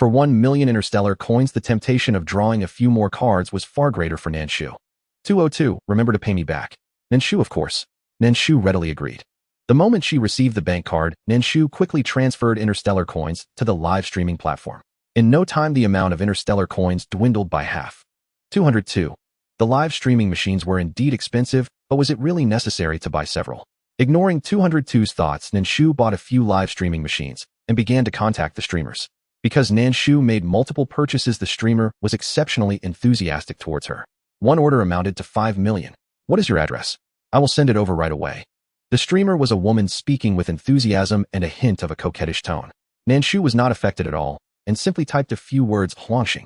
For 1 million interstellar coins, the temptation of drawing a few more cards was far greater for Nan Shu. 202, remember to pay me back. Nan Shu, of course. Nan Shu readily agreed. The moment she received the bank card, Nan Shu quickly transferred interstellar coins to the live streaming platform. In no time, the amount of interstellar coins dwindled by half. 202. The live streaming machines were indeed expensive, but was it really necessary to buy several? Ignoring 202's thoughts, Nan Shu bought a few live streaming machines and began to contact the streamers. Because Nan Shu made multiple purchases, the streamer was exceptionally enthusiastic towards her. One order amounted to 5 million. What is your address? I will send it over right away. The streamer was a woman speaking with enthusiasm and a hint of a coquettish tone. Nan Shu was not affected at all and simply typed a few words, Huangxing.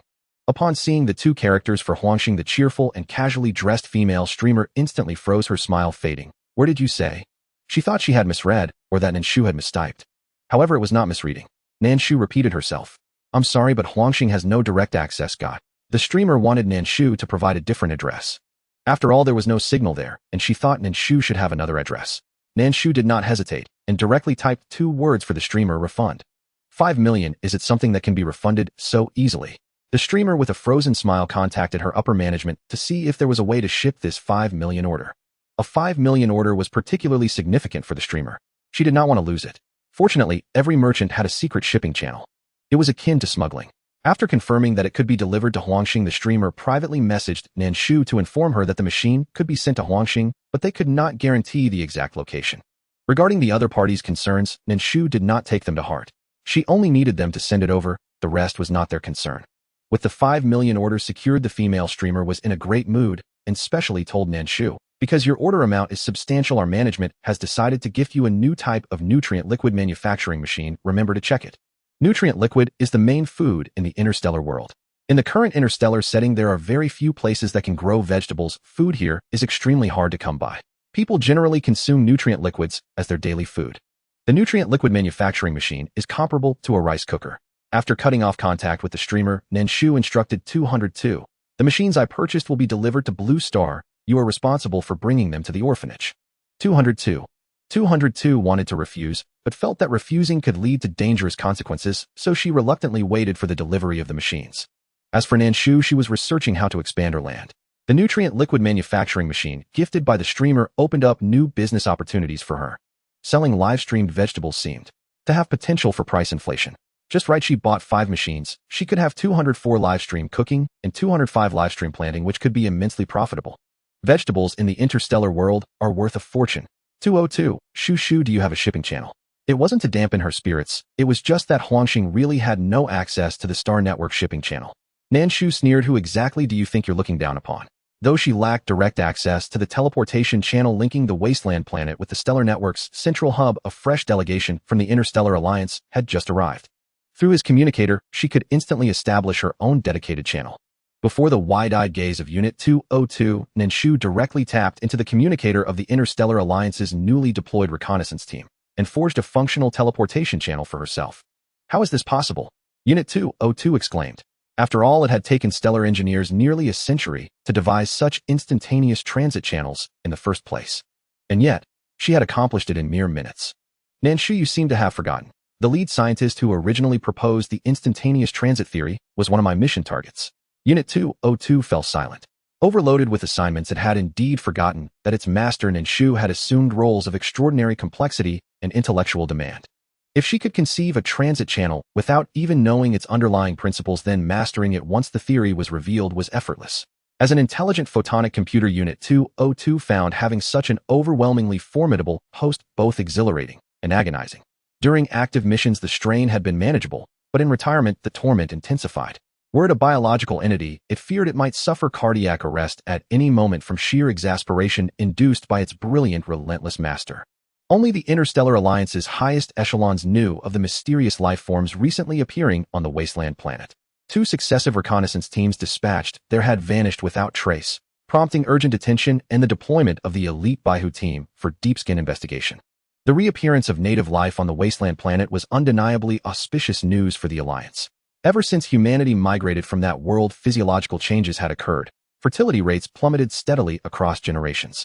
Upon seeing the two characters for Huangxing, the cheerful and casually dressed female streamer instantly froze, her smile fading. Where did you say? She thought she had misread or that Nan Shu had mistyped. However, it was not misreading. Nan Shu repeated herself. I'm sorry, but Huangxing has no direct access. Got. The streamer wanted Nan Shu to provide a different address. After all, there was no signal there, and she thought Nan Shu should have another address. Nan Shu did not hesitate and directly typed 2 words for the streamer, refund. 5 million, is it something that can be refunded so easily? The streamer with a frozen smile contacted her upper management to see if there was a way to ship this 5 million order. A 5 million order was particularly significant for the streamer. She did not want to lose it. Fortunately, every merchant had a secret shipping channel. It was akin to smuggling. After confirming that it could be delivered to Huangxing, the streamer privately messaged Nan Shu to inform her that the machine could be sent to Huangxing, but they could not guarantee the exact location. Regarding the other party's concerns, Nan Shu did not take them to heart. She only needed them to send it over, the rest was not their concern. With the 5 million order secured, the female streamer was in a great mood and specially told Nan Shu, because your order amount is substantial, our management has decided to gift you a new type of nutrient liquid manufacturing machine. Remember to check it. Nutrient liquid is the main food in the interstellar world. In the current interstellar setting, there are very few places that can grow vegetables. Food here is extremely hard to come by. People generally consume nutrient liquids as their daily food. The nutrient liquid manufacturing machine is comparable to a rice cooker. After cutting off contact with the streamer, Nan Shu instructed 202. The machines I purchased will be delivered to Blue Star. You are responsible for bringing them to the orphanage. 202. 202 wanted to refuse, but felt that refusing could lead to dangerous consequences, so she reluctantly waited for the delivery of the machines. As for Nan Shu, she was researching how to expand her land. The nutrient liquid manufacturing machine, gifted by the streamer, opened up new business opportunities for her. Selling live-streamed vegetables seemed to have potential for price inflation. Just right, she bought 5 machines. She could have 204 live-stream cooking and 205 live-stream planting, which could be immensely profitable. Vegetables in the interstellar world are worth a fortune. 202. Shu, do you have a shipping channel? It wasn't to dampen her spirits, it was just that Huangxing really had no access to the Star Network shipping channel. Nan Shu sneered. Who exactly do you think you're looking down upon? Though she lacked direct access to the teleportation channel linking the wasteland planet with the Stellar Network's central hub, a fresh delegation from the Interstellar Alliance had just arrived. Through his communicator, she could instantly establish her own dedicated channel. Before the wide-eyed gaze of Unit 202, Nan Shu directly tapped into the communicator of the Interstellar Alliance's newly deployed reconnaissance team and forged a functional teleportation channel for herself. How is this possible? Unit 202 exclaimed. After all, it had taken stellar engineers nearly a century to devise such instantaneous transit channels in the first place. And yet, she had accomplished it in mere minutes. Nan Shu, you seem to have forgotten. The lead scientist who originally proposed the instantaneous transit theory was one of my mission targets. Unit 202 fell silent. Overloaded with assignments, it had indeed forgotten that its master Nan Shu had assumed roles of extraordinary complexity and intellectual demand. If she could conceive a transit channel without even knowing its underlying principles, then mastering it once the theory was revealed was effortless. As an intelligent photonic computer, Unit 202 found having such an overwhelmingly formidable host both exhilarating and agonizing. During active missions, the strain had been manageable, but in retirement, the torment intensified. Were it a biological entity, it feared it might suffer cardiac arrest at any moment from sheer exasperation induced by its brilliant, relentless master. Only the Interstellar Alliance's highest echelons knew of the mysterious life forms recently appearing on the wasteland planet. 2 successive reconnaissance teams dispatched there had vanished without trace, prompting urgent attention and the deployment of the elite Baihu team for deep-skin investigation. The reappearance of native life on the wasteland planet was undeniably auspicious news for the Alliance. Ever since humanity migrated from that world, physiological changes had occurred. Fertility rates plummeted steadily across generations.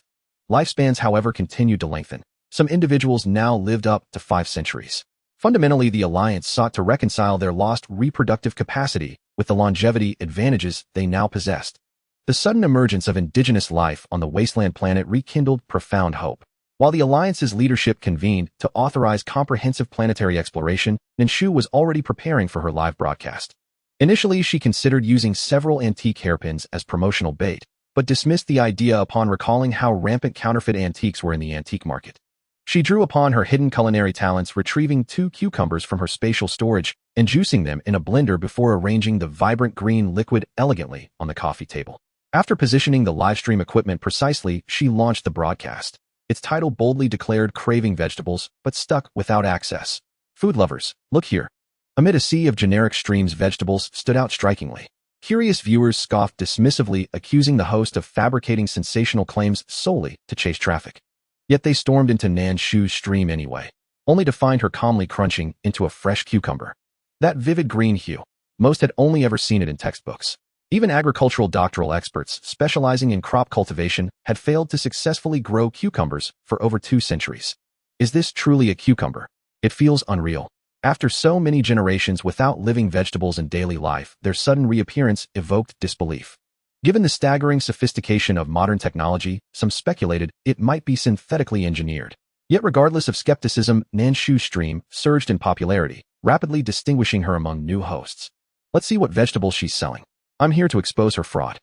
Lifespans, however, continued to lengthen. Some individuals now lived up to 5 centuries. Fundamentally, the alliance sought to reconcile their lost reproductive capacity with the longevity advantages they now possessed. The sudden emergence of indigenous life on the wasteland planet rekindled profound hope. While the alliance's leadership convened to authorize comprehensive planetary exploration, Nan Shu was already preparing for her live broadcast. Initially, she considered using several antique hairpins as promotional bait, but dismissed the idea upon recalling how rampant counterfeit antiques were in the antique market. She drew upon her hidden culinary talents, retrieving 2 cucumbers from her spatial storage and juicing them in a blender before arranging the vibrant green liquid elegantly on the coffee table. After positioning the livestream equipment precisely, she launched the broadcast. Its title boldly declared craving vegetables, but stuck without access. Food lovers, look here. Amid a sea of generic streams, vegetables stood out strikingly. Curious viewers scoffed dismissively, accusing the host of fabricating sensational claims solely to chase traffic. Yet they stormed into Nan Shu's stream anyway, only to find her calmly crunching into a fresh cucumber. That vivid green hue, most had only ever seen it in textbooks. Even agricultural doctoral experts specializing in crop cultivation had failed to successfully grow cucumbers for over 2 centuries. Is this truly a cucumber? It feels unreal. After so many generations without living vegetables in daily life, their sudden reappearance evoked disbelief. Given the staggering sophistication of modern technology, some speculated it might be synthetically engineered. Yet regardless of skepticism, Nan Shu's stream surged in popularity, rapidly distinguishing her among new hosts. Let's see what vegetables she's selling. I'm here to expose her fraud.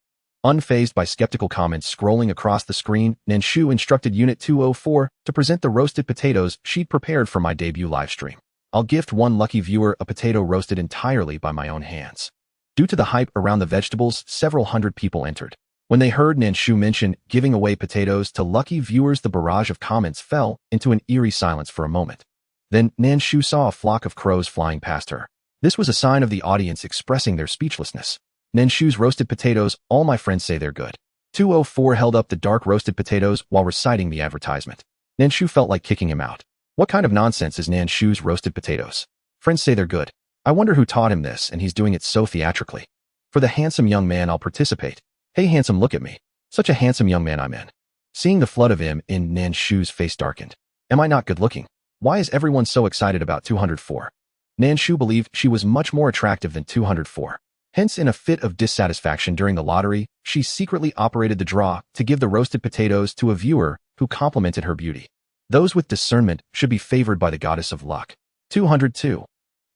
Unfazed by skeptical comments scrolling across the screen, Nan Shu instructed Unit 204 to present the roasted potatoes she'd prepared for my debut livestream. I'll gift one lucky viewer a potato roasted entirely by my own hands. Due to the hype around the vegetables, several hundred people entered. When they heard Nan Shu mention giving away potatoes to lucky viewers, the barrage of comments fell into an eerie silence for a moment. Then Nan Shu saw a flock of crows flying past her. This was a sign of the audience expressing their speechlessness. Nan Shu's roasted potatoes, all my friends say they're good. 204 held up the dark roasted potatoes while reciting the advertisement. Nan Shu felt like kicking him out. What kind of nonsense is Nan Shu's roasted potatoes? Friends say they're good. I wonder who taught him this, and he's doing it so theatrically. For the handsome young man, I'll participate. Hey handsome, look at me. Such a handsome young man I'm in. Seeing the flood of him in, Nan Shu's face darkened. Am I not good looking? Why is everyone so excited about 204? Nan Shu believed she was much more attractive than 204. Hence, in a fit of dissatisfaction during the lottery, she secretly operated the draw to give the roasted potatoes to a viewer who complimented her beauty. Those with discernment should be favored by the goddess of luck. 202.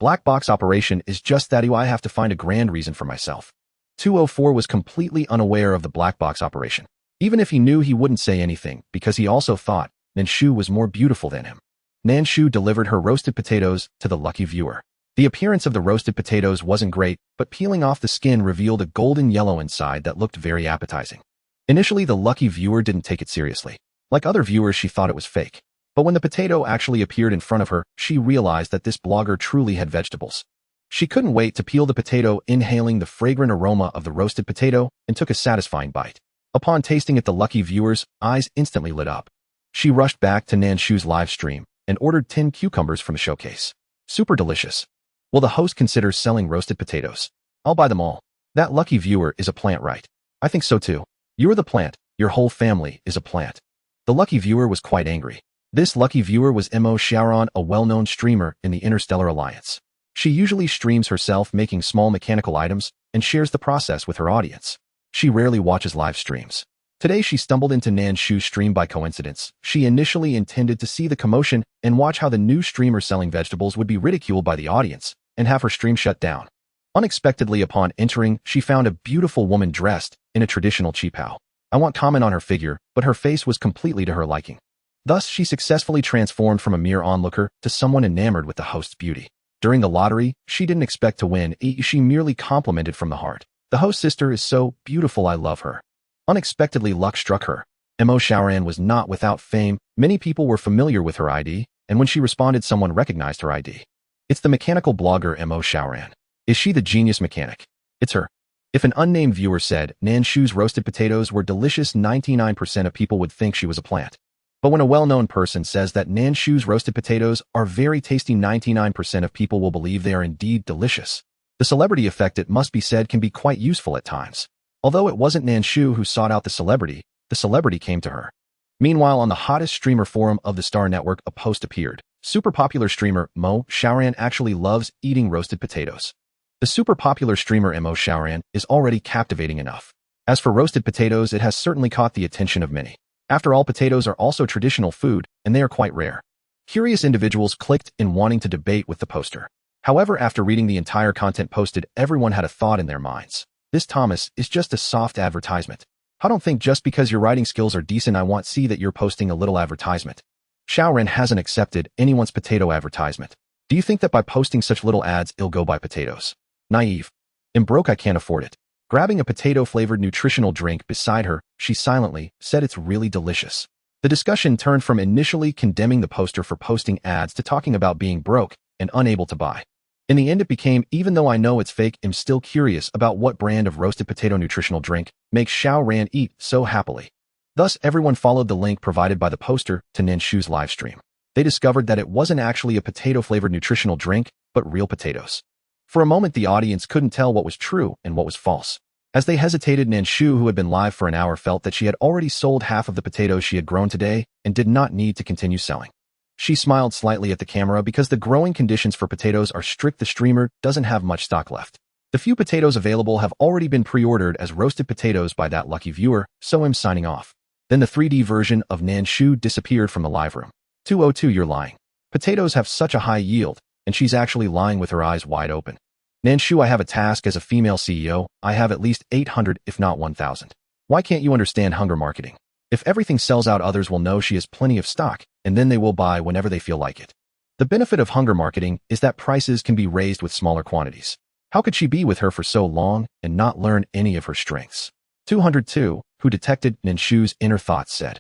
Black box operation is just that. I have to find a grand reason for myself. 204 was completely unaware of the black box operation. Even if he knew, he wouldn't say anything, because he also thought Nan Shu was more beautiful than him. Nan Shu delivered her roasted potatoes to the lucky viewer. The appearance of the roasted potatoes wasn't great, but peeling off the skin revealed a golden yellow inside that looked very appetizing. Initially, the lucky viewer didn't take it seriously. Like other viewers, she thought it was fake. But when the potato actually appeared in front of her, she realized that this blogger truly had vegetables. She couldn't wait to peel the potato, inhaling the fragrant aroma of the roasted potato, and took a satisfying bite. Upon tasting it, the lucky viewer's eyes instantly lit up. She rushed back to Nan Shu's live stream and ordered 10 cucumbers from the showcase. Super delicious. Will the host consider selling roasted potatoes? I'll buy them all. That lucky viewer is a plant, right? I think so too. You're the plant. Your whole family is a plant. The lucky viewer was quite angry. This lucky viewer was Mo Sharon, a well-known streamer in the Interstellar Alliance. She usually streams herself making small mechanical items and shares the process with her audience. She rarely watches live streams. Today she stumbled into Nan Shu's stream by coincidence. She initially intended to see the commotion and watch how the new streamer selling vegetables would be ridiculed by the audience and have her stream shut down. Unexpectedly, upon entering, she found a beautiful woman dressed in a traditional qipao. I won't comment on her figure, but her face was completely to her liking. Thus, she successfully transformed from a mere onlooker to someone enamored with the host's beauty. During the lottery, she didn't expect to win. She merely complimented from the heart. The host's sister is so beautiful, I love her. Unexpectedly, luck struck her. Mo Shaoran was not without fame. Many people were familiar with her ID, and when she responded, someone recognized her ID. It's the mechanical blogger Mo Shaoran. Is she the genius mechanic? It's her. If an unnamed viewer said Nan Shu's roasted potatoes were delicious, 99% of people would think she was a plant. But when a well-known person says that Nan Shu's roasted potatoes are very tasty, 99% of people will believe they are indeed delicious. The celebrity effect, it must be said, can be quite useful at times. Although it wasn't Nan Shu who sought out the celebrity came to her. Meanwhile, on the hottest streamer forum of the Star Network, a post appeared Super popular streamer Mo Shaoran actually loves eating roasted potatoes. The super popular streamer Mo Shaoran is already captivating enough. As for roasted potatoes, it has certainly caught the attention of many. After all, potatoes are also traditional food, and they are quite rare. Curious individuals clicked in wanting to debate with the poster. However, after reading the entire content posted, everyone had a thought in their minds. This Thomas is just a soft advertisement. I don't think just because your writing skills are decent I want to see that you're posting a little advertisement. Shaoran hasn't accepted anyone's potato advertisement. Do you think that by posting such little ads it'll go buy potatoes? Naive. I'm broke, I can't afford it. Grabbing a potato-flavored nutritional drink beside her, she silently said it's really delicious. The discussion turned from initially condemning the poster for posting ads to talking about being broke and unable to buy. In the end it became, even though I know it's fake, I'm still curious about what brand of roasted potato nutritional drink makes Shaoran eat so happily. Thus, everyone followed the link provided by the poster to Nan Shu's livestream. They discovered that it wasn't actually a potato-flavored nutritional drink, but real potatoes. For a moment, the audience couldn't tell what was true and what was false. As they hesitated, Nan Shu, who had been live for an hour, felt that she had already sold half of the potatoes she had grown today and did not need to continue selling. She smiled slightly at the camera because the growing conditions for potatoes are strict. The streamer doesn't have much stock left. The few potatoes available have already been pre-ordered as roasted potatoes by that lucky viewer, so I'm signing off. Then the 3D version of Nan Shu disappeared from the live room. 202, you're lying. Potatoes have such a high yield, and she's actually lying with her eyes wide open. Nan Shu, I have a task as a female CEO. I have at least 800, if not 1,000. Why can't you understand hunger marketing? If everything sells out, others will know she has plenty of stock, and then they will buy whenever they feel like it. The benefit of hunger marketing is that prices can be raised with smaller quantities. How could she be with her for so long and not learn any of her strengths? 202, who detected Nan Shu's inner thoughts, said.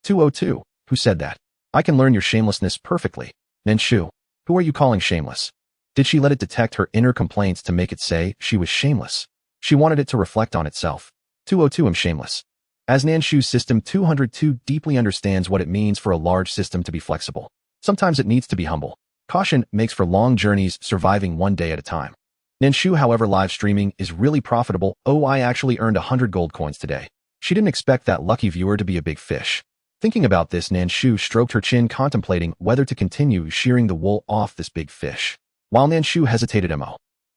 202, who said that? I can learn your shamelessness perfectly. Nan Shu, who are you calling shameless? Did she let it detect her inner complaints to make it say she was shameless? She wanted it to reflect on itself. 202, I'm shameless. As Nan Shu's system, 202 deeply understands what it means for a large system to be flexible. Sometimes it needs to be humble. Caution makes for long journeys, surviving one day at a time. Nan Shu, however, live streaming is really profitable. Oh, I actually earned 100 gold coins today. She didn't expect that lucky viewer to be a big fish. Thinking about this, Nan Shu stroked her chin, contemplating whether to continue shearing the wool off this big fish. While Nan Shu hesitated,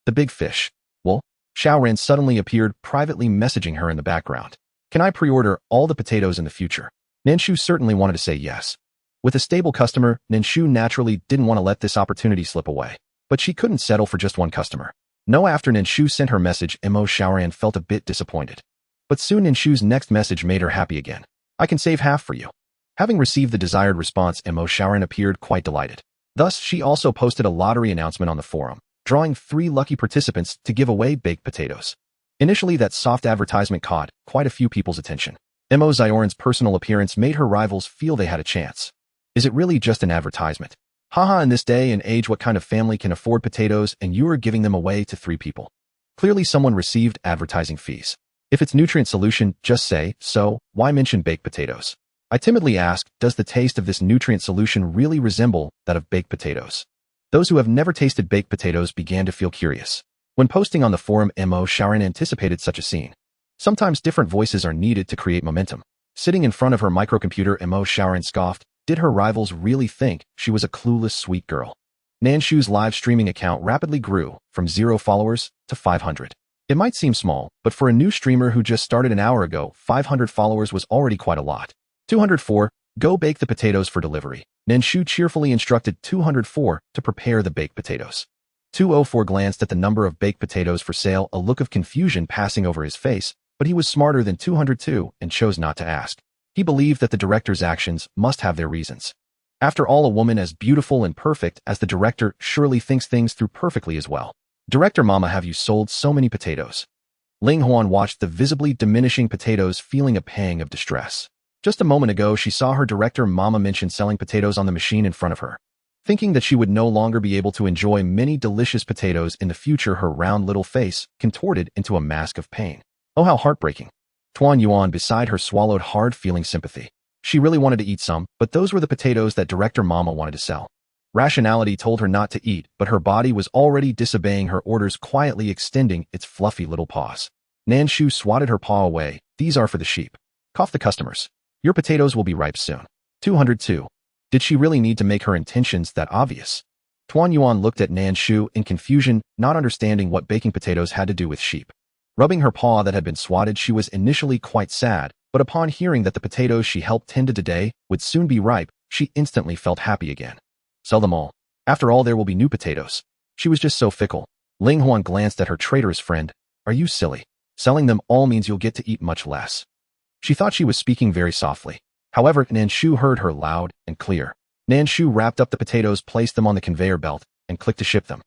the big fish. Wool? Shaoran suddenly appeared, privately messaging her in the background. Can I pre-order all the potatoes in the future? Nan Shu certainly wanted to say yes. With a stable customer, Nan Shu naturally didn't want to let this opportunity slip away. But she couldn't settle for just one customer. No, after Nan Shu sent her message, Mo Shaoran felt a bit disappointed. But soon Nan Shu's next message made her happy again. I can save half for you. Having received the desired response, Mo Shaoran appeared quite delighted. Thus, she also posted a lottery announcement on the forum, drawing 3 lucky participants to give away baked potatoes. Initially, that soft advertisement caught quite a few people's attention. Mo Zioran's personal appearance made her rivals feel they had a chance. Is it really just an advertisement? Haha, in this day and age, what kind of family can afford potatoes and you are giving them away to 3 people? Clearly someone received advertising fees. If it's nutrient solution, just say so. Why mention baked potatoes? I timidly asked, does the taste of this nutrient solution really resemble that of baked potatoes? Those who have never tasted baked potatoes began to feel curious. When posting on the forum, Mo Shaoran anticipated such a scene. Sometimes different voices are needed to create momentum. Sitting in front of her microcomputer, Mo Shaoran scoffed. Did her rivals really think she was a clueless sweet girl? Nan Shu's live streaming account rapidly grew from 0 followers to 500. It might seem small, but for a new streamer who just started an hour ago, 500 followers was already quite a lot. 204, go bake the potatoes for delivery. Nan Shu cheerfully instructed 204 to prepare the baked potatoes. 204 glanced at the number of baked potatoes for sale, a look of confusion passing over his face, but he was smarter than 202 and chose not to ask. He believed that the director's actions must have their reasons. After all, a woman as beautiful and perfect as the director surely thinks things through perfectly as well. Director Mama, have you sold so many potatoes? Ling Huan watched the visibly diminishing potatoes, feeling a pang of distress. Just a moment ago, she saw her director Mama mention selling potatoes on the machine in front of her. Thinking that she would no longer be able to enjoy many delicious potatoes in the future, her round little face contorted into a mask of pain. Oh, how heartbreaking. Tuan Yuan beside her swallowed hard, feeling sympathy. She really wanted to eat some, but those were the potatoes that director Mama wanted to sell. Rationality told her not to eat, but her body was already disobeying her orders, quietly extending its fluffy little paws. Nan Shu swatted her paw away. These are for the sheep. Cough the customers. Your potatoes will be ripe soon. 202. Did she really need to make her intentions that obvious? Tuan Yuan looked at Nan Shu in confusion, not understanding what baking potatoes had to do with sheep. Rubbing her paw that had been swatted, she was initially quite sad, but upon hearing that the potatoes she helped tend today would soon be ripe, she instantly felt happy again. Sell them all. After all, there will be new potatoes. She was just so fickle. Ling Huan glanced at her traitorous friend. Are you silly? Selling them all means you'll get to eat much less. She thought she was speaking very softly. However, Nan Shu heard her loud and clear. Nan Shu wrapped up the potatoes, placed them on the conveyor belt, and clicked to ship them.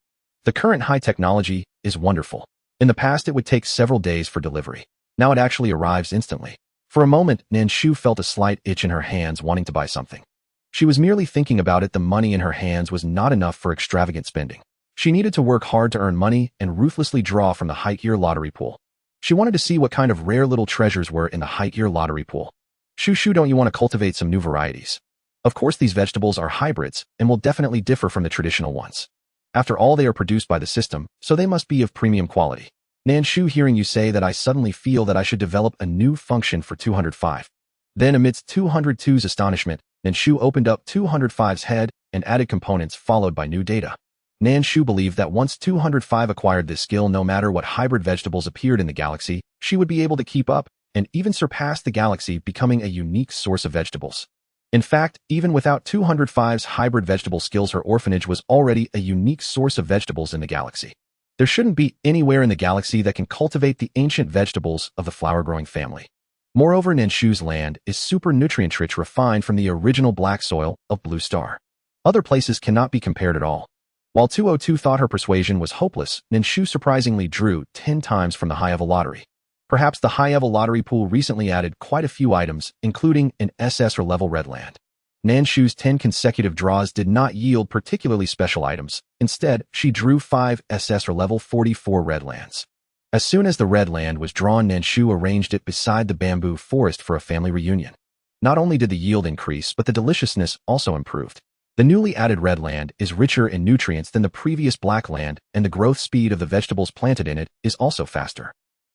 The current high technology is wonderful. In the past, it would take several days for delivery. Now it actually arrives instantly. For a moment, Nan Shu felt a slight itch in her hands, wanting to buy something. She was merely thinking about it. The money in her hands was not enough for extravagant spending. She needed to work hard to earn money and ruthlessly draw from the high-gear lottery pool. She wanted to see what kind of rare little treasures were in the high-gear lottery pool. Shu, don't you want to cultivate some new varieties? Of course, these vegetables are hybrids and will definitely differ from the traditional ones. After all, they are produced by the system, so they must be of premium quality. Nan Shu, hearing you say that, I suddenly feel that I should develop a new function for 205. Then, amidst 202's astonishment, Nan Shu opened up 205's head and added components followed by new data. Nan Shu believed that once 205 acquired this skill, no matter what hybrid vegetables appeared in the galaxy, she would be able to keep up and even surpass the galaxy, becoming a unique source of vegetables. In fact, even without 205's hybrid vegetable skills, her orphanage was already a unique source of vegetables in the galaxy. There shouldn't be anywhere in the galaxy that can cultivate the ancient vegetables of the flower-growing family. Moreover, Nan Shu's land is super nutrient-rich, refined from the original black soil of Blue Star. Other places cannot be compared at all. While 202 thought her persuasion was hopeless, Nan Shu surprisingly drew 10 times from the high-level lottery. Perhaps the high-level lottery pool recently added quite a few items, including an SS or level red land. Nan Shu's 10 consecutive draws did not yield particularly special items. Instead, she drew 5 SS or level 44 red lands. As soon as the red land was drawn, Nan Shu arranged it beside the bamboo forest for a family reunion. Not only did the yield increase, but the deliciousness also improved. The newly added red land is richer in nutrients than the previous black land, and the growth speed of the vegetables planted in it is also faster.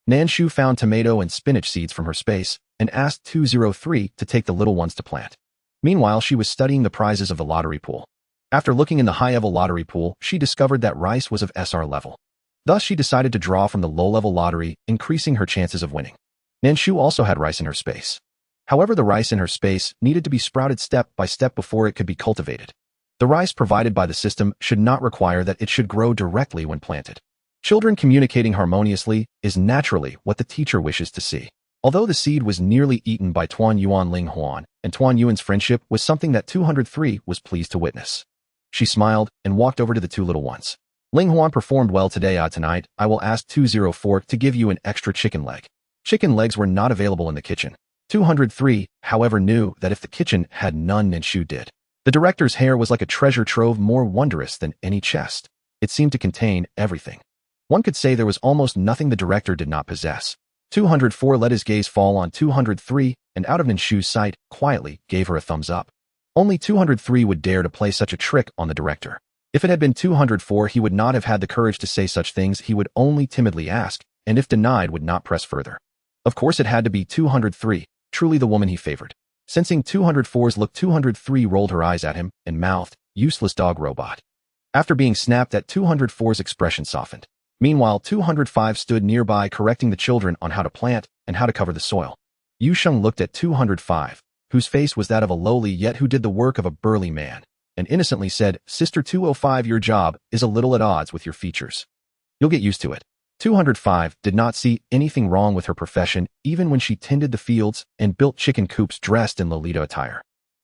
Nan Shu found tomato and spinach seeds from her space and asked 203 to take the little ones to plant. Meanwhile, she was studying the prizes of the lottery pool. After looking in the high-level lottery pool, she discovered that rice was of SR level. Thus, she decided to draw from the low-level lottery, increasing her chances of winning. Nan Shu also had rice in her space. However, the rice in her space needed to be sprouted step by step before it could be cultivated. The rice provided by the system should not require that it should grow directly when planted. Children communicating harmoniously is naturally what the teacher wishes to see. Although the seed was nearly eaten by Tuan Yuan, Ling Huan and Tuan Yuan's friendship was something that 203 was pleased to witness. She smiled and walked over to the two little ones. Ling Huan performed well today. Tonight, I will ask 204 to give you an extra chicken leg. Chicken legs were not available in the kitchen. 203, however, knew that if the kitchen had none, Nan Shu did. The director's hair was like a treasure trove, more wondrous than any chest. It seemed to contain everything. One could say there was almost nothing the director did not possess. 204 let his gaze fall on 203 and, out of Nan Shu's sight, quietly gave her a thumbs up. Only 203 would dare to play such a trick on the director. If it had been 204, he would not have had the courage to say such things. He would only timidly ask, and if denied, would not press further. Of course, it had to be 203, truly the woman he favored. Sensing 204's look, 203 rolled her eyes at him and mouthed, "Useless dog robot." After being snapped at, 204's expression softened. Meanwhile, 205 stood nearby, correcting the children on how to plant and how to cover the soil. Yu Sheng looked at 205, whose face was that of a lowly yet who did the work of a burly man, and innocently said, "Sister 205, your job is a little at odds with your features. You'll get used to it." 205 did not see anything wrong with her profession, even when she tended the fields and built chicken coops dressed in Lolita attire.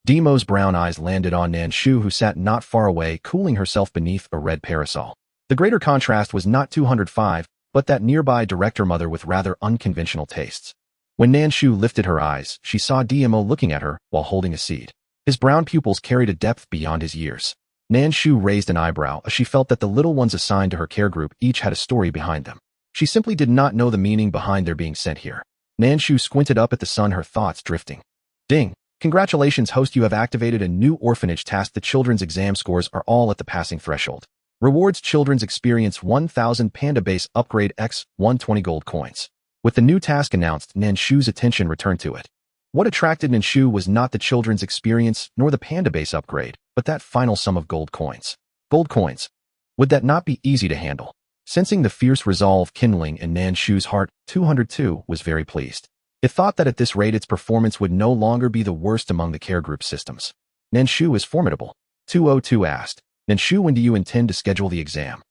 Demo's brown eyes landed on Nan Shu, who sat not far away, cooling herself beneath a red parasol. The greater contrast was not 205, but that nearby director mother with rather unconventional tastes. When Nan Shu lifted her eyes, she saw DMO looking at her while holding a seed. His brown pupils carried a depth beyond his years. Nan Shu raised an eyebrow as she felt that the little ones assigned to her care group each had a story behind them. She simply did not know the meaning behind their being sent here. Nan Shu squinted up at the sun, her thoughts drifting. Ding! Congratulations, host, you have activated a new orphanage task. The children's exam scores are all at the passing threshold. Rewards: children's experience 1000 Panda Base Upgrade X 120 gold coins. With the new task announced, Nan Shu's attention returned to it. What attracted Nan Shu was not the children's experience nor the panda base upgrade, but that final sum of gold coins. Gold coins. Would that not be easy to handle? Sensing the fierce resolve kindling in Nan Shu's heart, 202 was very pleased. It thought that at this rate its performance would no longer be the worst among the care group systems. Nan Shu is formidable. 202 asked, Nan Shu, when do you intend to schedule the exam?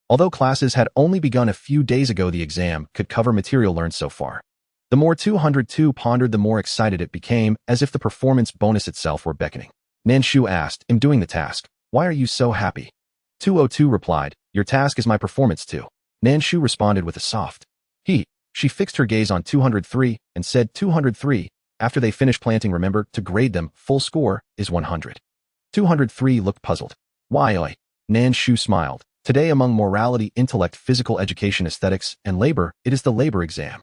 Although classes had only begun a few days ago, the exam could cover material learned so far. The more 202 pondered, the more excited it became, as if the performance bonus itself were beckoning. Nan Shu asked, I'm doing the task. Why are you so happy? 202 replied, your task is my performance too. Nan Shu responded with a soft he. She fixed her gaze on 203 and said, 203, after they finish planting, remember to grade them. Full score is 100. 203 looked puzzled. Why, oi? Nan Shu smiled. Today, among morality, intellect, physical education, aesthetics, and labor, it is the labor exam.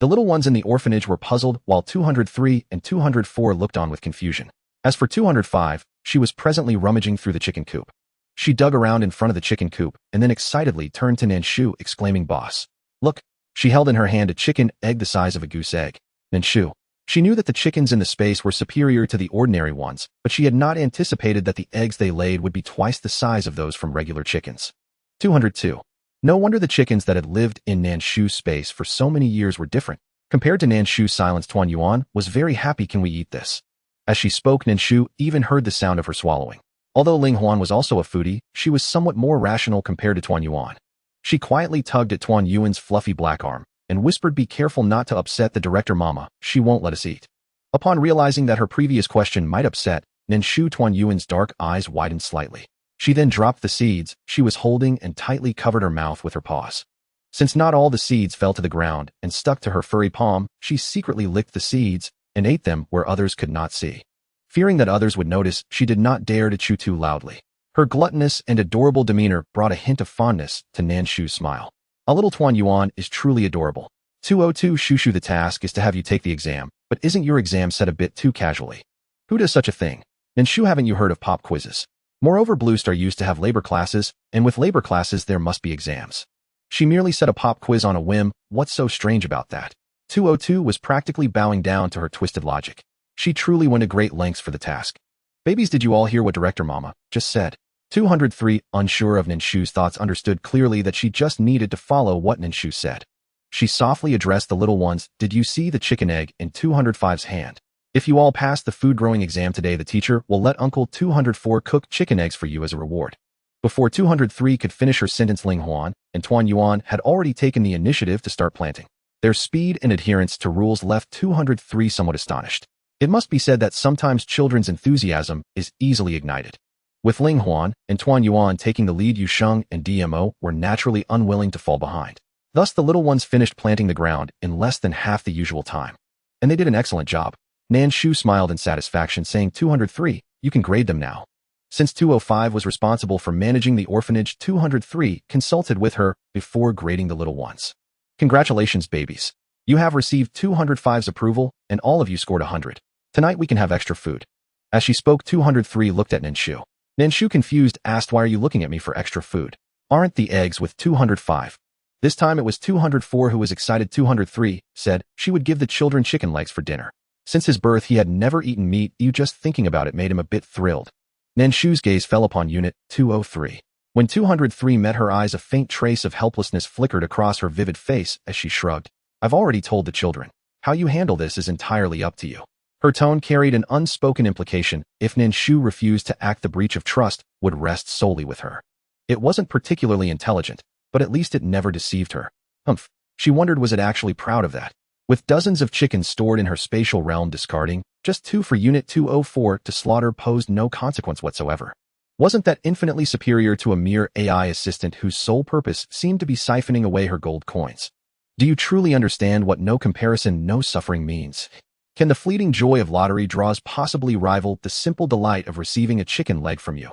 The little ones in the orphanage were puzzled, while 203 and 204 looked on with confusion. As for 205, she was presently rummaging through the chicken coop. She dug around in front of the chicken coop and then excitedly turned to Nan Shu, exclaiming, Boss, look. She held in her hand a chicken egg the size of a goose egg. Nan Shu. She knew that the chickens in the space were superior to the ordinary ones, but she had not anticipated that the eggs they laid would be twice the size of those from regular chickens. 202. No wonder the chickens that had lived in Nan Shu's space for so many years were different. Compared to Nan Shu's silence, Tuan Yuan was very happy. Can we eat this? As she spoke, Nan Shu even heard the sound of her swallowing. Although Ling Huan was also a foodie, she was somewhat more rational compared to Tuan Yuan. She quietly tugged at Tuan Yuan's fluffy black arm and whispered, be careful not to upset the director, Mama. She won't let us eat. Upon realizing that her previous question might upset Nan Shu, Tuan Yuan's dark eyes widened slightly. She then dropped the seeds she was holding and tightly covered her mouth with her paws. Since not all the seeds fell to the ground and stuck to her furry palm, she secretly licked the seeds and ate them where others could not see. Fearing that others would notice, she did not dare to chew too loudly. Her gluttonous and adorable demeanor brought a hint of fondness to Nan Shu's smile. A little Tuan Yuan is truly adorable. 202 Shushu, the task is to have you take the exam, but isn't your exam set a bit too casually? Who does such a thing? Nan Shu, haven't you heard of pop quizzes? Moreover, Blue Star used to have labor classes, and with labor classes there must be exams. She merely set a pop quiz on a whim. What's so strange about that? 202 was practically bowing down to her twisted logic. She truly went to great lengths for the task. Babies, did you all hear what Director Mama just said? 203, unsure of Nan Shu's thoughts, understood clearly that she just needed to follow what Nan Shu said. She softly addressed the little ones. Did you see the chicken egg in 205's hand? If you all pass the food growing exam today, the teacher will let Uncle 204 cook chicken eggs for you as a reward. Before 203 could finish her sentence, Ling Huan and Tuan Yuan had already taken the initiative to start planting. Their speed and adherence to rules left 203 somewhat astonished. It must be said that sometimes children's enthusiasm is easily ignited. With Ling Huan and Tuan Yuan taking the lead, Yu Sheng and DMO were naturally unwilling to fall behind. Thus, the little ones finished planting the ground in less than half the usual time. And they did an excellent job. Nan Shu smiled in satisfaction, saying, 203, you can grade them now. Since 205 was responsible for managing the orphanage, 203 consulted with her before grading the little ones. Congratulations, babies. You have received 205's approval, and all of you scored 100. Tonight we can have extra food. As she spoke, 203 looked at Nan Shu. Nan Shu, confused, asked, why are you looking at me for extra food? Aren't the eggs with 205? This time it was 204 who was excited. 203 said she would give the children chicken legs for dinner. Since his birth he had never eaten meat. You just thinking about it made him a bit thrilled. Nan Shu's gaze fell upon Unit 203. When 203 met her eyes, a faint trace of helplessness flickered across her vivid face as she shrugged. I've already told the children. How you handle this is entirely up to you. Her tone carried an unspoken implication. If Nan Shu refused to act, the breach of trust would rest solely with her. It wasn't particularly intelligent, but at least it never deceived her. Humph. She wondered, was it actually proud of that? With dozens of chickens stored in her spatial realm, discarding just 2 for Unit 204 to slaughter posed no consequence whatsoever. Wasn't that infinitely superior to a mere AI assistant whose sole purpose seemed to be siphoning away her gold coins? Do you truly understand what no comparison, no suffering means? Can the fleeting joy of lottery draws possibly rival the simple delight of receiving a chicken leg from you?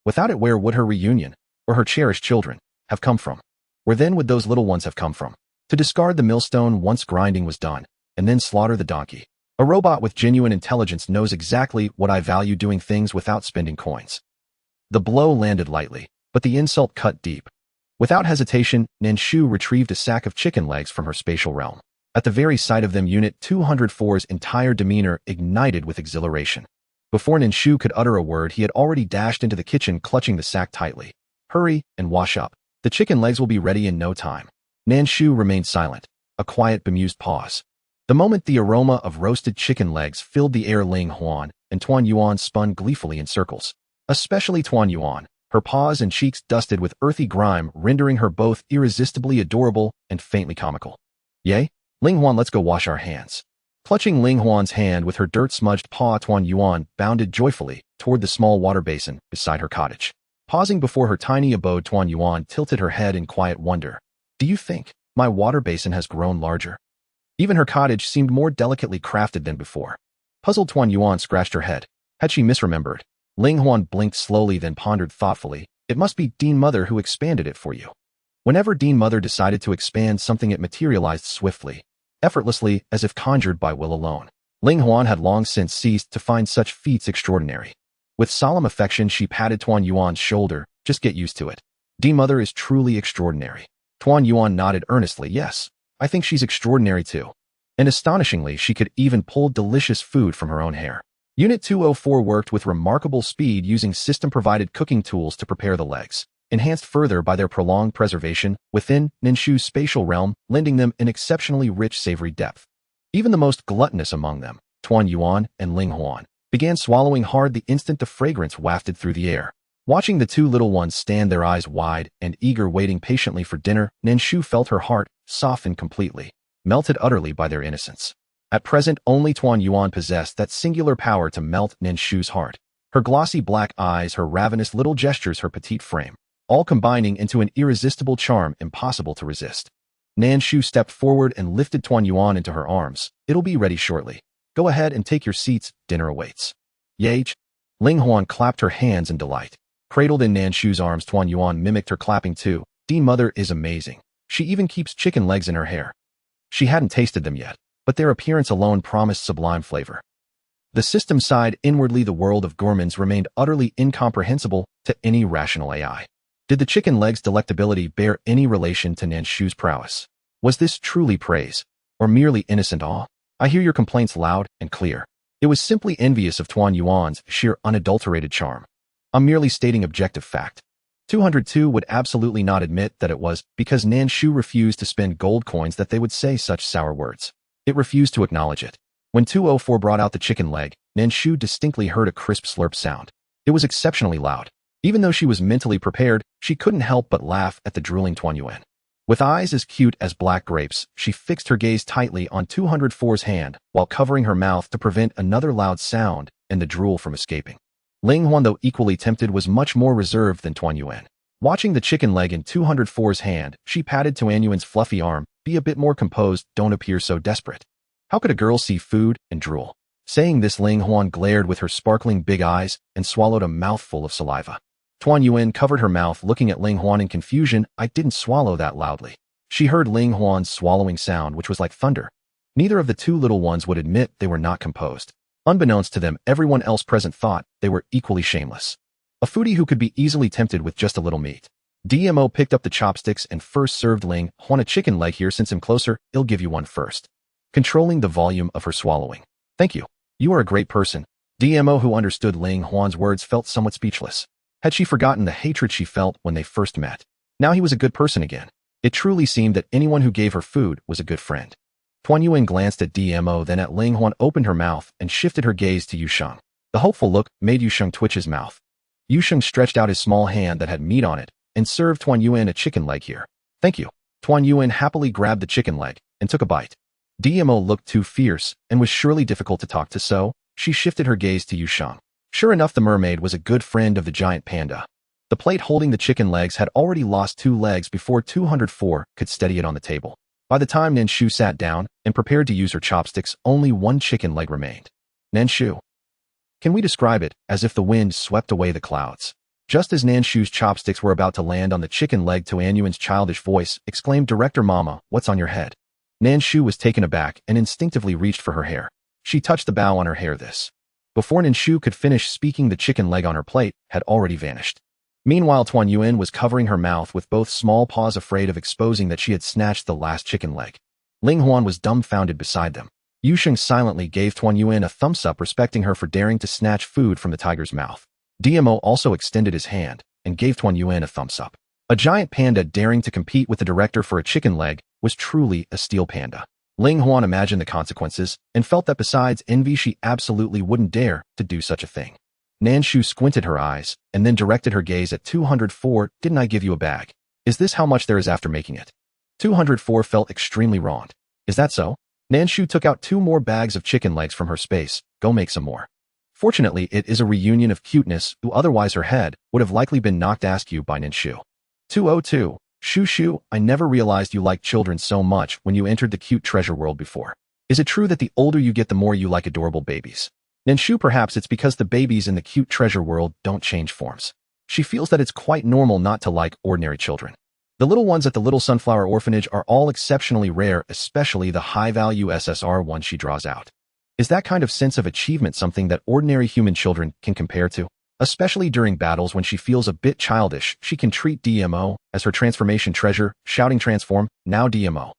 Without it, where would her reunion, or her cherished children, have come from? Where then would those little ones have come from? To discard the millstone once grinding was done, and then slaughter the donkey. A robot with genuine intelligence knows exactly what I value, doing things without spending coins. The blow landed lightly, but the insult cut deep. Without hesitation, Nan Shu retrieved a sack of chicken legs from her spatial realm. At the very sight of them, Unit 204's entire demeanor ignited with exhilaration. Before Nan Shu could utter a word, he had already dashed into the kitchen, clutching the sack tightly. Hurry and wash up. The chicken legs will be ready in no time. Nan Shu remained silent, a quiet, bemused pause. The moment the aroma of roasted chicken legs filled the air, Ling Huan and Tuan Yuan spun gleefully in circles. Especially Tuan Yuan, her paws and cheeks dusted with earthy grime, rendering her both irresistibly adorable and faintly comical. Yay? Ling Huan, let's go wash our hands. Clutching Ling Huan's hand with her dirt-smudged paw, Tuan Yuan bounded joyfully toward the small water basin beside her cottage. Pausing before her tiny abode, Tuan Yuan tilted her head in quiet wonder. Do you think my water basin has grown larger? Even her cottage seemed more delicately crafted than before. Puzzled, Tuan Yuan scratched her head. Had she misremembered? Ling Huan blinked slowly, then pondered thoughtfully. It must be Dean Mother who expanded it for you. Whenever Dean Mother decided to expand something, it materialized swiftly, effortlessly, as if conjured by will alone. Ling Huan had long since ceased to find such feats extraordinary. With solemn affection, she patted Tuan Yuan's shoulder. Just get used to it. Dean Mother is truly extraordinary. Tuan Yuan nodded earnestly. Yes, I think she's extraordinary too. And astonishingly, she could even pull delicious food from her own hair. Unit 204 worked with remarkable speed, using system-provided cooking tools to prepare the legs, enhanced further by their prolonged preservation within Nan Shu's spatial realm, lending them an exceptionally rich, savory depth. Even the most gluttonous among them, Tuan Yuan and Ling Huan, began swallowing hard the instant the fragrance wafted through the air. Watching the two little ones stand, their eyes wide and eager, waiting patiently for dinner, Nan Shu felt her heart soften completely, melted utterly by their innocence. At present, only Tuan Yuan possessed that singular power to melt Nan Shu's heart. Her glossy black eyes, her ravenous little gestures, her petite frame, all combining into an irresistible charm impossible to resist. Nan Shu stepped forward and lifted Tuan Yuan into her arms. It'll be ready shortly. Go ahead and take your seats, dinner awaits. Yage. Ling Huan clapped her hands in delight. Cradled in Nan Shu's arms, Tuan Yuan mimicked her clapping too. Dean Mother is amazing. She even keeps chicken legs in her hair. She hadn't tasted them yet, but their appearance alone promised sublime flavor. The system sighed inwardly. The world of gourmands remained utterly incomprehensible to any rational AI. Did the chicken legs' delectability bear any relation to Nan Shu's prowess? Was this truly praise, or merely innocent awe? I hear your complaints loud and clear. It was simply envious of Tuan Yuan's sheer unadulterated charm. I'm merely stating objective fact. 202 would absolutely not admit that it was because Nan Shu refused to spend gold coins that they would say such sour words. It refused to acknowledge it. When 204 brought out the chicken leg, Nan Shu distinctly heard a crisp slurp sound. It was exceptionally loud. Even though she was mentally prepared, she couldn't help but laugh at the drooling Tuan Yuan. With eyes as cute as black grapes, she fixed her gaze tightly on 204's hand while covering her mouth to prevent another loud sound and the drool from escaping. Ling Huan, though equally tempted, was much more reserved than Tuan Yuan. Watching the chicken leg in 204's hand, she patted Tuan Yuan's fluffy arm. Be a bit more composed, don't appear so desperate. How could a girl see food and drool? Saying this, Ling Huan glared with her sparkling big eyes and swallowed a mouthful of saliva. Tuan Yuan covered her mouth, looking at Ling Huan in confusion. I didn't swallow that loudly. She heard Ling Huan's swallowing sound, which was like thunder. Neither of the two little ones would admit they were not composed. Unbeknownst to them, everyone else present thought they were equally shameless. A foodie who could be easily tempted with just a little meat. DMO picked up the chopsticks and first served Ling Huan a chicken leg. Here, since I'm closer, I'll give you one first. Controlling the volume of her swallowing. Thank you. You are a great person. DMO, who understood Ling Huan's words, felt somewhat speechless. Had she forgotten the hatred she felt when they first met? Now he was a good person again. It truly seemed that anyone who gave her food was a good friend. Tuan Yuan glanced at DMO, then at Ling Huan, opened her mouth and shifted her gaze to Yusheng. The hopeful look made Yusheng twitch his mouth. Yusheng stretched out his small hand that had meat on it and served Tuan Yuan a chicken leg. Here. Thank you. Tuan Yuan happily grabbed the chicken leg and took a bite. DMO looked too fierce and was surely difficult to talk to, so she shifted her gaze to Yusheng. Sure enough, the mermaid was a good friend of the giant panda. The plate holding the chicken legs had already lost 2 legs before 204 could steady it on the table. By the time Nan Shu sat down and prepared to use her chopsticks, only 1 chicken leg remained. Nan Shu. Can we describe it as if the wind swept away the clouds? Just as Nan Shu's chopsticks were about to land on the chicken leg, Tuan Yuan's childish voice exclaimed, Director Mama, what's on your head? Nan Shu was taken aback and instinctively reached for her hair. She touched the bow on her hair. This. Before Nan Shu could finish speaking, the chicken leg on her plate had already vanished. Meanwhile, Tuan Yuan was covering her mouth with both small paws, afraid of exposing that she had snatched the last chicken leg. Ling Huan was dumbfounded beside them. Yu Sheng silently gave Tuan Yuan a thumbs up, respecting her for daring to snatch food from the tiger's mouth. DMO also extended his hand and gave Tuan Yuan a thumbs up. A giant panda daring to compete with the director for a chicken leg was truly a steel panda. Ling Huan imagined the consequences and felt that besides envy she absolutely wouldn't dare to do such a thing. Nan Shu squinted her eyes and then directed her gaze at 204. Didn't I give you a bag? Is this how much there is after making it? 204 felt extremely wronged. Is that so? Nan Shu took out 2 more bags of chicken legs from her space. Go make some more. Fortunately, it is a reunion of cuteness, who otherwise her head would have likely been knocked askew by Nan Shu. 202. Shu, I never realized you liked children so much when you entered the cute treasure world before. Is it true that the older you get the more you like adorable babies? Nan Shu, perhaps it's because the babies in the cute treasure world don't change forms. She feels that it's quite normal not to like ordinary children. The little ones at the Little Sunflower Orphanage are all exceptionally rare, especially the high-value SSR ones she draws out. Is that kind of sense of achievement something that ordinary human children can compare to? Especially during battles when she feels a bit childish, she can treat DMO as her transformation treasure, shouting transform, now DMO.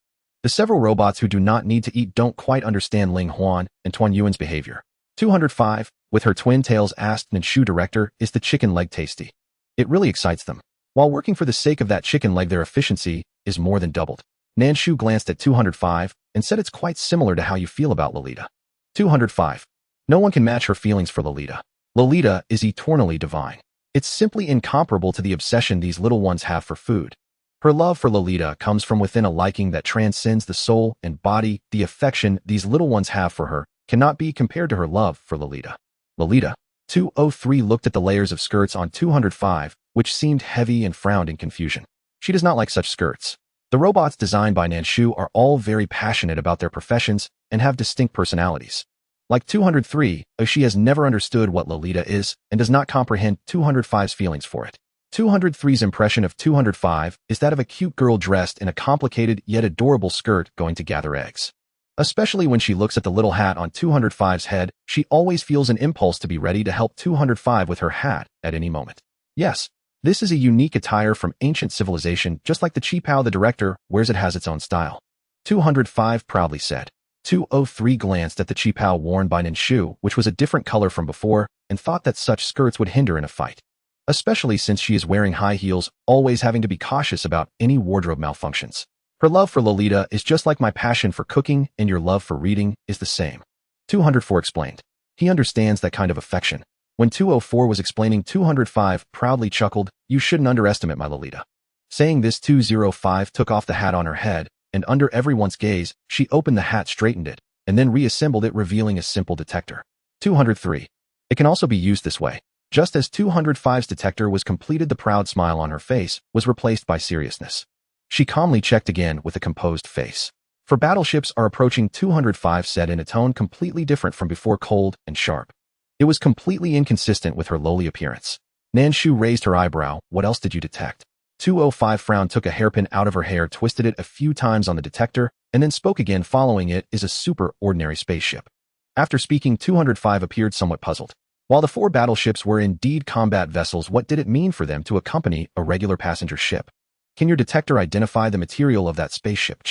The several robots who do not need to eat don't quite understand Ling Huan and Tuan Yuan's behavior. 205, with her twin tails, asked Nan Shu, director, is the chicken leg tasty? It really excites them. While working for the sake of that chicken leg, their efficiency is more than doubled. Nan Shu glanced at 205 and said it's quite similar to how you feel about Lolita. 205. No one can match her feelings for Lolita. Lolita is eternally divine. It's simply incomparable to the obsession these little ones have for food. Her love for Lolita comes from within, a liking that transcends the soul and body. The affection these little ones have for her cannot be compared to her love for Lolita. Lolita. 203 looked at the layers of skirts on 205, which seemed heavy, and frowned in confusion. She does not like such skirts. The robots designed by Nan Shu are all very passionate about their professions and have distinct personalities. Like 203, she has never understood what Lolita is and does not comprehend 205's feelings for it. 203's impression of 205 is that of a cute girl dressed in a complicated yet adorable skirt going to gather eggs. Especially when she looks at the little hat on 205's head, she always feels an impulse to be ready to help 205 with her hat at any moment. Yes, this is a unique attire from ancient civilization, just like the Qipao the director wears. It has its own style. 205 proudly said. 203 glanced at the Qipao worn by Nan Shu, which was a different color from before, and thought that such skirts would hinder in a fight. Especially since she is wearing high heels, always having to be cautious about any wardrobe malfunctions. Her love for Lolita is just like my passion for cooking, and your love for reading is the same. 204 explained. He understands that kind of affection. When 204 was explaining, 205 proudly chuckled, you shouldn't underestimate my Lolita. Saying this, 205 took off the hat on her head, and under everyone's gaze, she opened the hat, straightened it, and then reassembled it, revealing a simple detector. 203. It can also be used this way. Just as 205's detector was completed, the proud smile on her face was replaced by seriousness. She calmly checked again with a composed face. For battleships are approaching, 205 said in a tone completely different from before, cold and sharp. It was completely inconsistent with her lowly appearance. Nan Shu raised her eyebrow. What else did you detect? 205 frowned, took a hairpin out of her hair, twisted it a few times on the detector, and then spoke again. Following it is a super ordinary spaceship. After speaking, 205 appeared somewhat puzzled. While the 4 battleships were indeed combat vessels, what did it mean for them to accompany a regular passenger ship? Can your detector identify the material of that spaceship?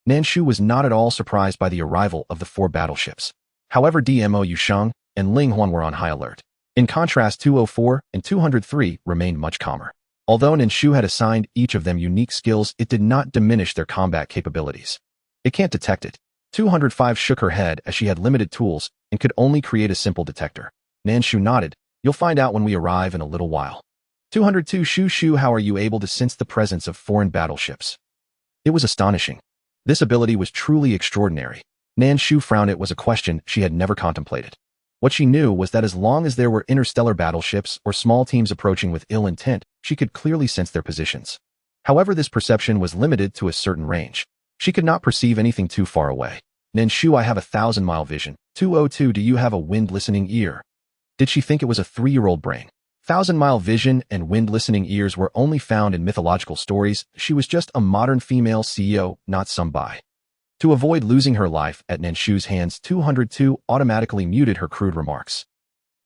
Nan Shu was not at all surprised by the arrival of the 4 battleships. However, DMO Yu Sheng and Ling Huan were on high alert. In contrast, 204 and 203 remained much calmer. Although Nan Shu had assigned each of them unique skills, it did not diminish their combat capabilities. It can't detect it. 205 shook her head as she had limited tools and could only create a simple detector. Nan Shu nodded. You'll find out when we arrive in a little while. 202 Shu, how are you able to sense the presence of foreign battleships? It was astonishing. This ability was truly extraordinary. Nan Shu frowned. It was a question she had never contemplated. What she knew was that as long as there were interstellar battleships or small teams approaching with ill intent, she could clearly sense their positions. However, this perception was limited to a certain range. She could not perceive anything too far away. Nan Shu, I have 1,000-mile vision. 202 Do you have a wind-listening ear? Did she think it was a 3-year-old brain? 1,000-mile vision and wind-listening ears were only found in mythological stories. She was just a modern female CEO, not some bai. To avoid losing her life at Nan Shu's hands, 202 automatically muted her crude remarks.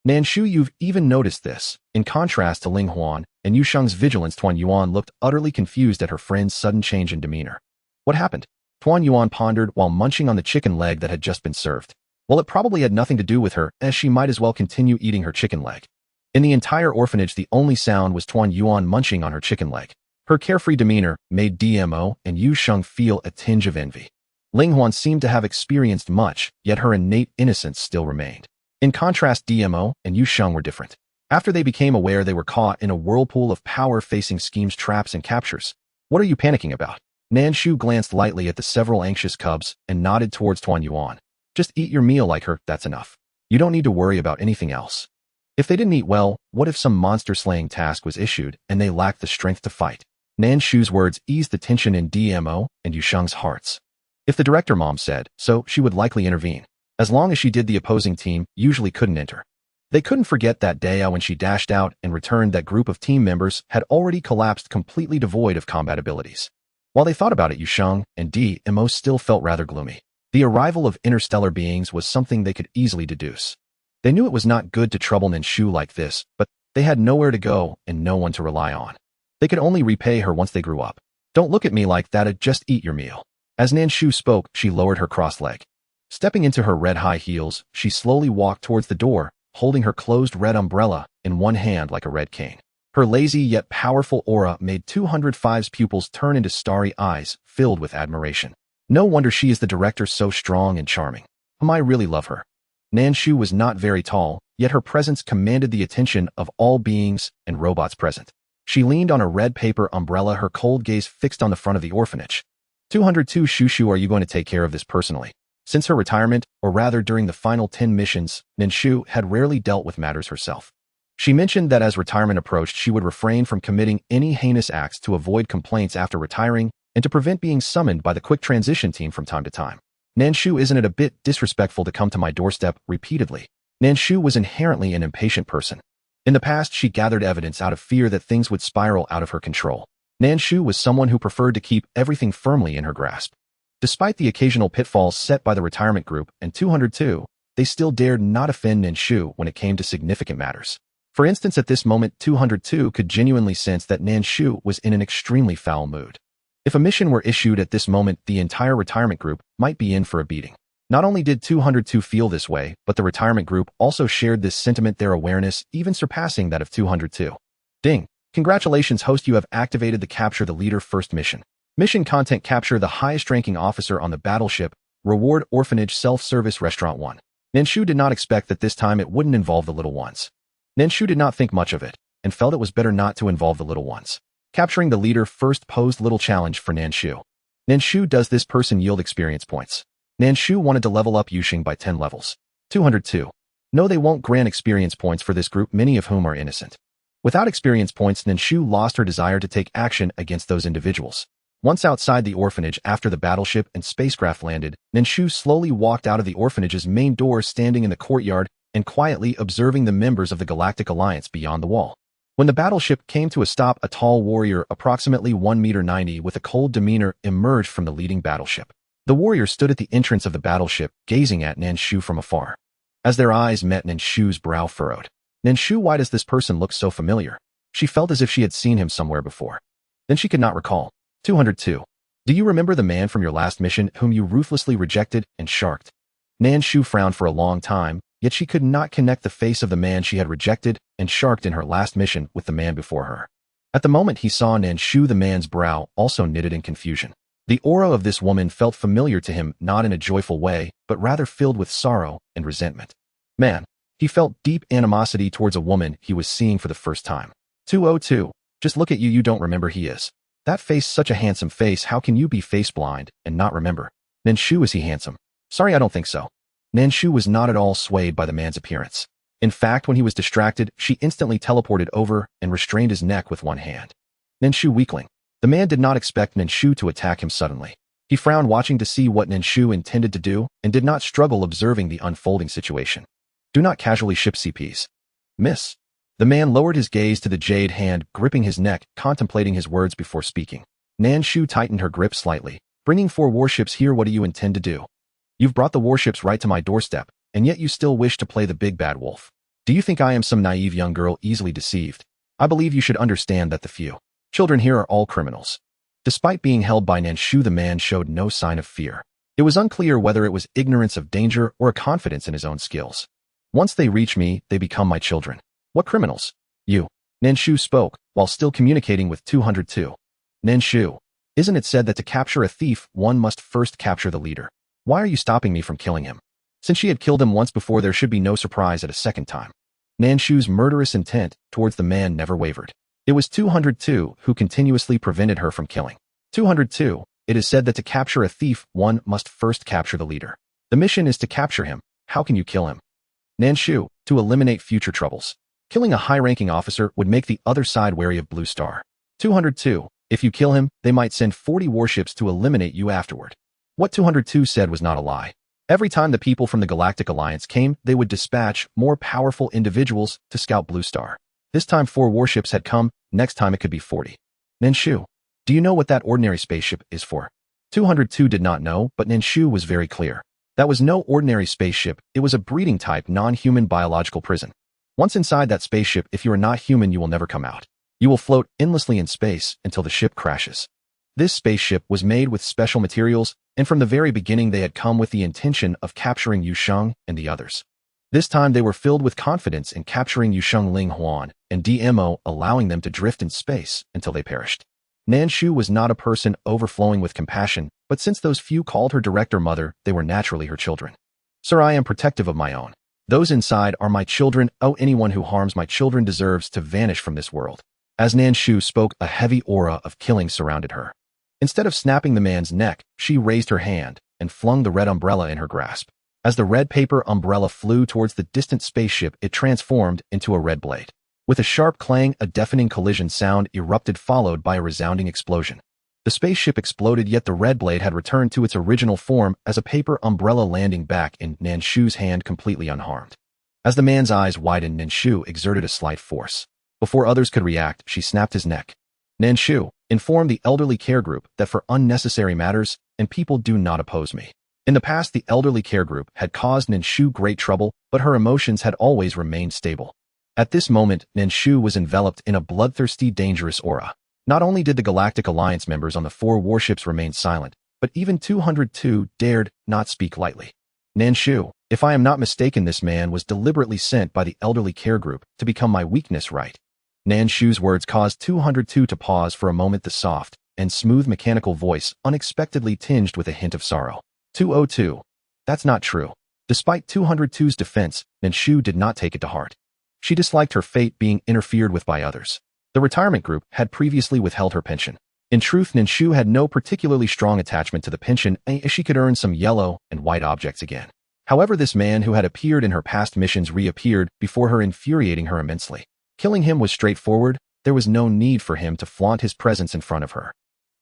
Nan Shu, you've even noticed this. In contrast to Ling Huan and Yu Sheng's vigilance, Tuan Yuan looked utterly confused at her friend's sudden change in demeanor. What happened? Tuan Yuan pondered while munching on the chicken leg that had just been served. Well, it probably had nothing to do with her, as she might as well continue eating her chicken leg. In the entire orphanage, the only sound was Tuan Yuan munching on her chicken leg. Her carefree demeanor made DMO and Yu Sheng feel a tinge of envy. Ling Huan seemed to have experienced much, yet her innate innocence still remained. In contrast, DMO and Yu Sheng were different. After they became aware they were caught in a whirlpool of power-facing schemes, traps, and captures. What are you panicking about? Nan Shu glanced lightly at the several anxious cubs and nodded towards Tuan Yuan. Just eat your meal like her, that's enough. You don't need to worry about anything else. If they didn't eat well, what if some monster-slaying task was issued and they lacked the strength to fight? Nan Shu's words eased the tension in DMO and Yu Sheng's hearts. If the director mom said so, she would likely intervene. As long as she did, the opposing team usually couldn't enter. They couldn't forget that day when she dashed out and returned. That group of team members had already collapsed, completely devoid of combat abilities. While they thought about it, Yu Sheng and DMO still felt rather gloomy. The arrival of interstellar beings was something they could easily deduce. They knew it was not good to trouble Nan Shu like this, but they had nowhere to go and no one to rely on. They could only repay her once they grew up. Don't look at me like that, just eat your meal. As Nan Shu spoke, she lowered her crossed leg. Stepping into her red high heels, she slowly walked towards the door, holding her closed red umbrella in one hand like a red cane. Her lazy yet powerful aura made 205's pupils turn into starry eyes filled with admiration. No wonder she is the director, so strong and charming. I really love her. Nan Shu was not very tall, yet her presence commanded the attention of all beings and robots present. She leaned on a red paper umbrella, her cold gaze fixed on the front of the orphanage. 202 Shushu, are you going to take care of this personally? Since her retirement, or rather during the final 10 missions, Nan Shu had rarely dealt with matters herself. She mentioned that as retirement approached, she would refrain from committing any heinous acts to avoid complaints after retiring and to prevent being summoned by the quick transition team from time to time. Nan Shu, isn't it a bit disrespectful to come to my doorstep repeatedly? Nan Shu was inherently an impatient person. In the past, she gathered evidence out of fear that things would spiral out of her control. Nan Shu was someone who preferred to keep everything firmly in her grasp. Despite the occasional pitfalls set by the retirement group and 202, they still dared not offend Nan Shu when it came to significant matters. For instance, at this moment, 202 could genuinely sense that Nan Shu was in an extremely foul mood. If a mission were issued at this moment, the entire retirement group might be in for a beating. Not only did 202 feel this way, but the retirement group also shared this sentiment, their awareness even surpassing that of 202. Ding! Congratulations, host, you have activated the Capture the Leader first mission. Mission content: capture the highest-ranking officer on the battleship. Reward: Orphanage Self-Service Restaurant 1. Nan Shu did not expect that this time it wouldn't involve the little ones. Nan Shu did not think much of it, and felt it was better not to involve the little ones. Capturing the leader first posed little challenge for Nan Shu. Nan Shu, does this person yield experience points? Nan Shu wanted to level up Yu Sheng by 10 levels. 202. No, they won't grant experience points for this group, many of whom are innocent. Without experience points, Nan Shu lost her desire to take action against those individuals. Once outside the orphanage, after the battleship and spacecraft landed, Nan Shu slowly walked out of the orphanage's main door, standing in the courtyard and quietly observing the members of the Galactic Alliance beyond the wall. When the battleship came to a stop, a tall warrior, approximately 1.90 meters, with a cold demeanor, emerged from the leading battleship. The warrior stood at the entrance of the battleship, gazing at Nan Shu from afar. As their eyes met, Nan Shu's brow furrowed. Nan Shu, why does this person look so familiar? She felt as if she had seen him somewhere before. Then she could not recall. 202. Do you remember the man from your last mission whom you ruthlessly rejected and sharked? Nan Shu frowned for a long time, yet she could not connect the face of the man she had rejected and sharked in her last mission with the man before her. At the moment he saw Nan Shu, the man's brow also knitted in confusion. The aura of this woman felt familiar to him, not in a joyful way, but rather filled with sorrow and resentment. Man, he felt deep animosity towards a woman he was seeing for the first time. 202. Just look at you, you don't remember he is. That face, such a handsome face, how can you be face blind and not remember? Nan Shu, is he handsome? Sorry, I don't think so. Nan Shu was not at all swayed by the man's appearance. In fact, when he was distracted, she instantly teleported over and restrained his neck with one hand. Nan Shu, weakling. The man did not expect Nan Shu to attack him suddenly. He frowned, watching to see what Nan Shu intended to do, and did not struggle observing the unfolding situation. Do not casually ship CPs. Miss. The man lowered his gaze to the jade hand, gripping his neck, contemplating his words before speaking. Nan Shu tightened her grip slightly. Bringing 4 warships here, what do you intend to do? You've brought the warships right to my doorstep, and yet you still wish to play the big bad wolf. Do you think I am some naive young girl easily deceived? I believe you should understand that the few children here are all criminals. Despite being held by Nan Shu, the man showed no sign of fear. It was unclear whether it was ignorance of danger or a confidence in his own skills. Once they reach me, they become my children. What criminals? You. Nan Shu spoke, while still communicating with 202. Nan Shu, isn't it said that to capture a thief, one must first capture the leader? Why are you stopping me from killing him? Since she had killed him once before, there should be no surprise at a second time. Nan Shu's murderous intent towards the man never wavered. It was 202 who continuously prevented her from killing. 202, it is said that to capture a thief, one must first capture the leader. The mission is to capture him. How can you kill him? Nan Shu, to eliminate future troubles. Killing a high-ranking officer would make the other side wary of Blue Star. 202, if you kill him, they might send 40 warships to eliminate you afterward. What 202 said was not a lie. Every time the people from the Galactic Alliance came, they would dispatch more powerful individuals to scout Blue Star. This time 4 warships had come, next time it could be 40. Nan Shu, do you know what that ordinary spaceship is for? 202 did not know, but Nan Shu was very clear. That was no ordinary spaceship, it was a breeding-type non-human biological prison. Once inside that spaceship, if you are not human, you will never come out. You will float endlessly in space until the ship crashes. This spaceship was made with special materials, and from the very beginning they had come with the intention of capturing Yu Sheng and the others. This time they were filled with confidence in capturing Yu Sheng Ling Huan and DMO, allowing them to drift in space until they perished. Nan Shu was not a person overflowing with compassion, but since those few called her director mother, they were naturally her children. Sir, I am protective of my own. Those inside are my children. Oh, anyone who harms my children deserves to vanish from this world. As Nan Shu spoke, a heavy aura of killing surrounded her. Instead of snapping the man's neck, she raised her hand and flung the red umbrella in her grasp. As the red paper umbrella flew towards the distant spaceship, it transformed into a red blade. With a sharp clang, a deafening collision sound erupted, followed by a resounding explosion. The spaceship exploded, yet the red blade had returned to its original form as a paper umbrella, landing back in Nan Shu's hand completely unharmed. As the man's eyes widened, Nan Shu exerted a slight force. Before others could react, she snapped his neck. Nan Shu, inform the elderly care group that for unnecessary matters, and people do not oppose me. In the past, the elderly care group had caused Nan Shu great trouble, but her emotions had always remained stable. At this moment, Nan Shu was enveloped in a bloodthirsty, dangerous aura. Not only did the Galactic Alliance members on the 4 warships remain silent, but even 202 dared not speak lightly. Nan Shu, if I am not mistaken, this man was deliberately sent by the elderly care group to become my weakness, right? Nan Shu's words caused 202 to pause for a moment, the soft and smooth mechanical voice unexpectedly tinged with a hint of sorrow. 202. That's not true. Despite 202's defense, Nan Shu did not take it to heart. She disliked her fate being interfered with by others. The retirement group had previously withheld her pension. In truth, Nan Shu had no particularly strong attachment to the pension, as she could earn some yellow and white objects again. However, this man who had appeared in her past missions reappeared before her, infuriating her immensely. Killing him was straightforward. There was no need for him to flaunt his presence in front of her.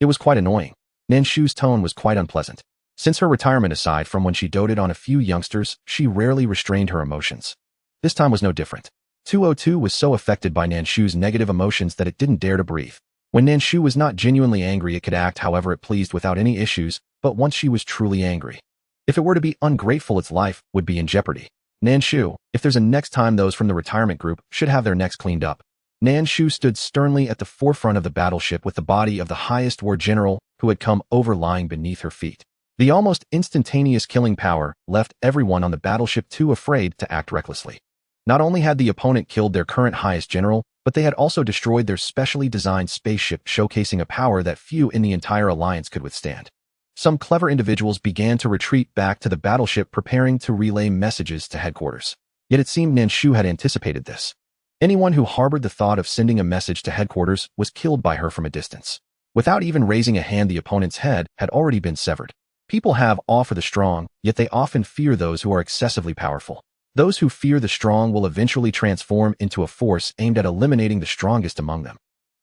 It was quite annoying. Nan Shu's tone was quite unpleasant. Since her retirement, aside from when she doted on a few youngsters, she rarely restrained her emotions. This time was no different. 202 was so affected by Nan Shu's negative emotions that it didn't dare to breathe. When Nan Shu was not genuinely angry, it could act however it pleased without any issues, but once she was truly angry, if it were to be ungrateful, its life would be in jeopardy. Nan Shu, if there's a next time, those from the retirement group should have their necks cleaned up. Nan Shu stood sternly at the forefront of the battleship with the body of the highest war general who had come over lying beneath her feet. The almost instantaneous killing power left everyone on the battleship too afraid to act recklessly. Not only had the opponent killed their current highest general, but they had also destroyed their specially designed spaceship, showcasing a power that few in the entire alliance could withstand. Some clever individuals began to retreat back to the battleship, preparing to relay messages to headquarters. Yet it seemed Nan Shu had anticipated this. Anyone who harbored the thought of sending a message to headquarters was killed by her from a distance. Without even raising a hand, the opponent's head had already been severed. People have awe for the strong, yet they often fear those who are excessively powerful. Those who fear the strong will eventually transform into a force aimed at eliminating the strongest among them.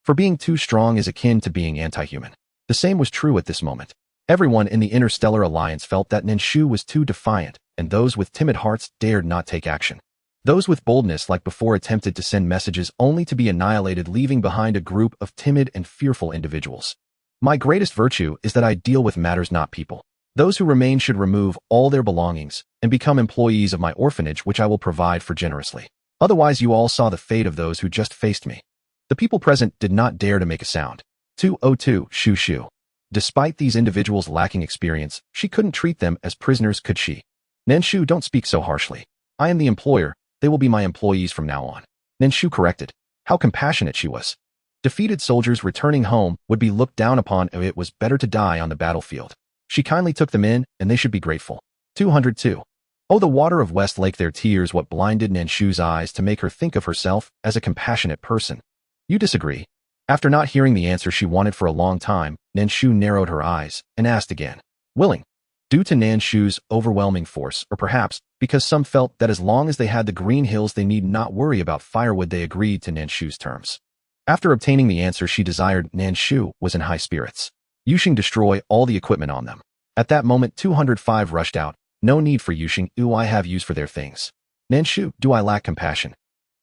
For being too strong is akin to being anti-human. The same was true at this moment. Everyone in the Interstellar Alliance felt that Nan Shu was too defiant, and those with timid hearts dared not take action. Those with boldness, like before, attempted to send messages only to be annihilated, leaving behind a group of timid and fearful individuals. My greatest virtue is that I deal with matters, not people. Those who remain should remove all their belongings and become employees of my orphanage, which I will provide for generously. Otherwise, you all saw the fate of those who just faced me. The people present did not dare to make a sound. 202, Shu Shu. Despite these individuals lacking experience, she couldn't treat them as prisoners, could she? Nan Shu, don't speak so harshly. I am the employer, they will be my employees from now on. Nan Shu corrected. How compassionate she was. Defeated soldiers returning home would be looked down upon if it was better to die on the battlefield. She kindly took them in, and they should be grateful. 202. Oh, the water of Westlake, their tears, what blinded Nan Shu's eyes to make her think of herself as a compassionate person. You disagree? After not hearing the answer she wanted for a long time, Nan Shu narrowed her eyes and asked again. Willing. Due to Nan Shu's overwhelming force, or perhaps because some felt that as long as they had the green hills they need not worry about firewood, they agreed to Nan Shu's terms. After obtaining the answer she desired, Nan Shu was in high spirits. Yuxing, destroy all the equipment on them. At that moment 205 rushed out. No need for Yuxing, I have use for their things. Nan Shu, do I lack compassion?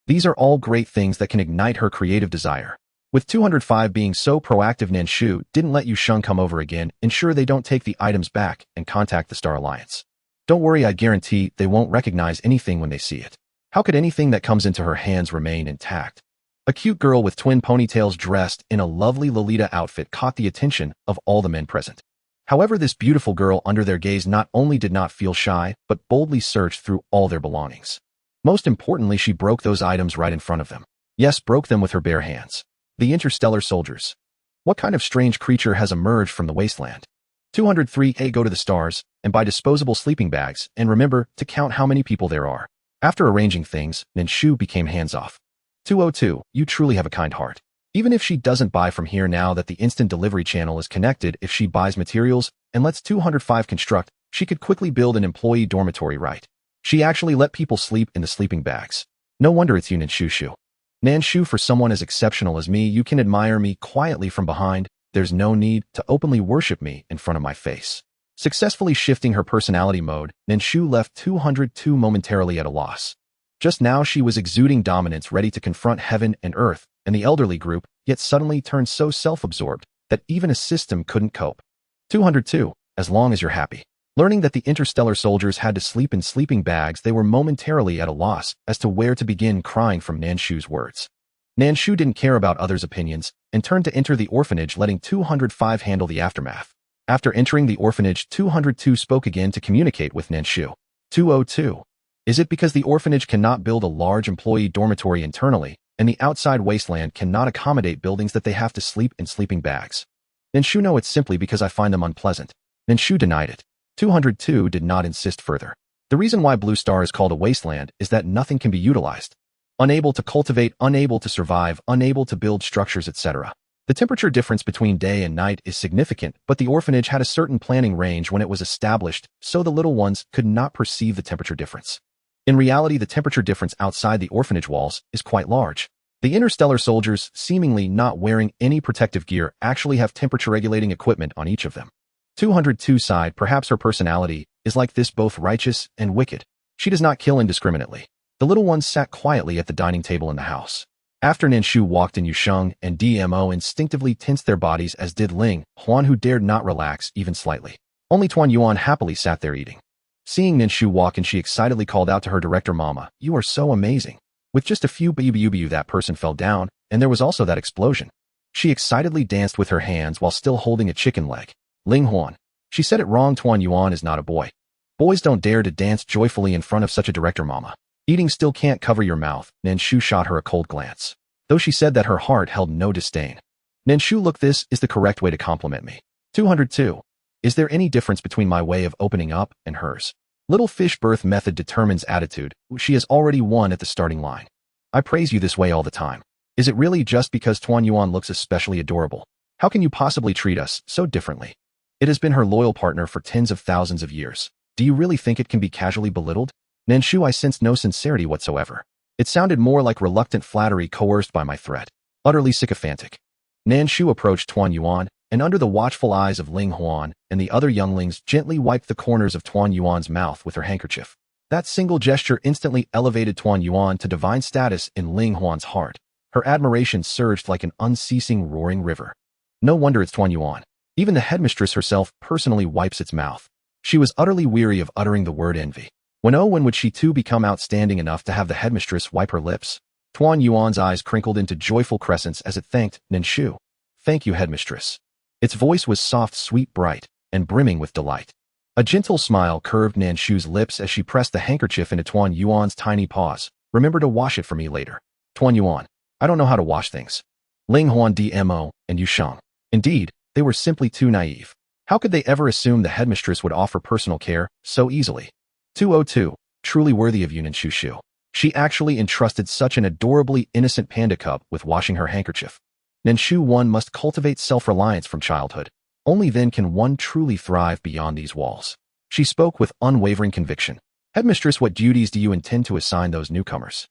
These are all great things that can ignite her creative desire. With 205 being so proactive, Nan Shu didn't let Yuxing come over again, ensure they don't take the items back, and contact the Star Alliance. Don't worry, I guarantee they won't recognize anything when they see it. How could anything that comes into her hands remain intact? A cute girl with twin ponytails dressed in a lovely Lolita outfit caught the attention of all the men present. However, this beautiful girl under their gaze not only did not feel shy, but boldly searched through all their belongings. Most importantly, she broke those items right in front of them. Yes, broke them with her bare hands. The interstellar soldiers. What kind of strange creature has emerged from the wasteland? 203. Hey, go to the stars, and buy disposable sleeping bags, and remember to count how many people there are. After arranging things, Nan Shu became hands-off. 202. You truly have a kind heart. Even if she doesn't buy from here now that the instant delivery channel is connected, if she buys materials and lets 205 construct, she could quickly build an employee dormitory, right? She actually let people sleep in the sleeping bags. No wonder it's you, Nan Shu. Nan Shu, for someone as exceptional as me, you can admire me quietly from behind. There's no need to openly worship me in front of my face. Successfully shifting her personality mode, Nan Shu left 202 momentarily at a loss. Just now she was exuding dominance, ready to confront heaven and earth and the elderly group, yet suddenly turned so self-absorbed that even a system couldn't cope. 202. As long as you're happy. Learning that the interstellar soldiers had to sleep in sleeping bags, they were momentarily at a loss as to where to begin, crying from Nan Shu's words. Nan Shu didn't care about others' opinions and turned to enter the orphanage, letting 205 handle the aftermath. After entering the orphanage, 202 spoke again to communicate with Nan Shu. 202. Is it because the orphanage cannot build a large employee dormitory internally, and the outside wasteland cannot accommodate buildings, that they have to sleep in sleeping bags? Nan Shu, no, it's simply because I find them unpleasant. Nan Shu denied it. 202 did not insist further. The reason why Blue Star is called a wasteland is that nothing can be utilized. Unable to cultivate, unable to survive, unable to build structures, etc. The temperature difference between day and night is significant, but the orphanage had a certain planning range when it was established, so the little ones could not perceive the temperature difference. In reality, the temperature difference outside the orphanage walls is quite large. The interstellar soldiers, seemingly not wearing any protective gear, actually have temperature-regulating equipment on each of them. 202 sighed. Perhaps her personality is like this, both righteous and wicked. She does not kill indiscriminately. The little ones sat quietly at the dining table in the house. After Nan Shu walked in, Yuxing and DMO instinctively tensed their bodies, as did Ling Huan, who dared not relax even slightly. Only Tuan Yuan happily sat there eating. Seeing Nan Shu walk in, she excitedly called out to her director, Mama, you are so amazing. With just a few bu that person fell down, and there was also that explosion. She excitedly danced with her hands while still holding a chicken leg. Ling Huan. She said it wrong. Tuan Yuan is not a boy. Boys don't dare to dance joyfully in front of such a director, Mama. Eating still can't cover your mouth. Nan Shu shot her a cold glance. Though she said that her heart held no disdain. Nan Shu, look, this is the correct way to compliment me. 202. Is there any difference between my way of opening up and hers? Little fish birth method determines attitude. She has already won at the starting line. I praise you this way all the time. Is it really just because Tuan Yuan looks especially adorable? How can you possibly treat us so differently? It has been her loyal partner for tens of thousands of years. Do you really think it can be casually belittled? Nan Shu, I sensed no sincerity whatsoever. It sounded more like reluctant flattery coerced by my threat. Utterly sycophantic. Nan Shu approached Tuan Yuan, and under the watchful eyes of Ling Huan and the other younglings, gently wiped the corners of Tuan Yuan's mouth with her handkerchief. That single gesture instantly elevated Tuan Yuan to divine status in Ling Huan's heart. Her admiration surged like an unceasing roaring river. No wonder it's Tuan Yuan. Even the headmistress herself personally wipes its mouth. She was utterly weary of uttering the word envy. When would she too become outstanding enough to have the headmistress wipe her lips? Tuan Yuan's eyes crinkled into joyful crescents as it thanked Nan Shu. Thank you, headmistress. Its voice was soft, sweet, bright, and brimming with delight. A gentle smile curved Nan Shu's lips as she pressed the handkerchief into Tuan Yuan's tiny paws. Remember to wash it for me later. Tuan Yuan, I don't know how to wash things. Ling Huan Dmo and Yu Sheng. Indeed, they were simply too naive. How could they ever assume the headmistress would offer personal care so easily? 202, truly worthy of Nan Shu. She actually entrusted such an adorably innocent panda cub with washing her handkerchief. Nan Shu, one must cultivate self-reliance from childhood. Only then can one truly thrive beyond these walls. She spoke with unwavering conviction. Headmistress, what duties do you intend to assign those newcomers?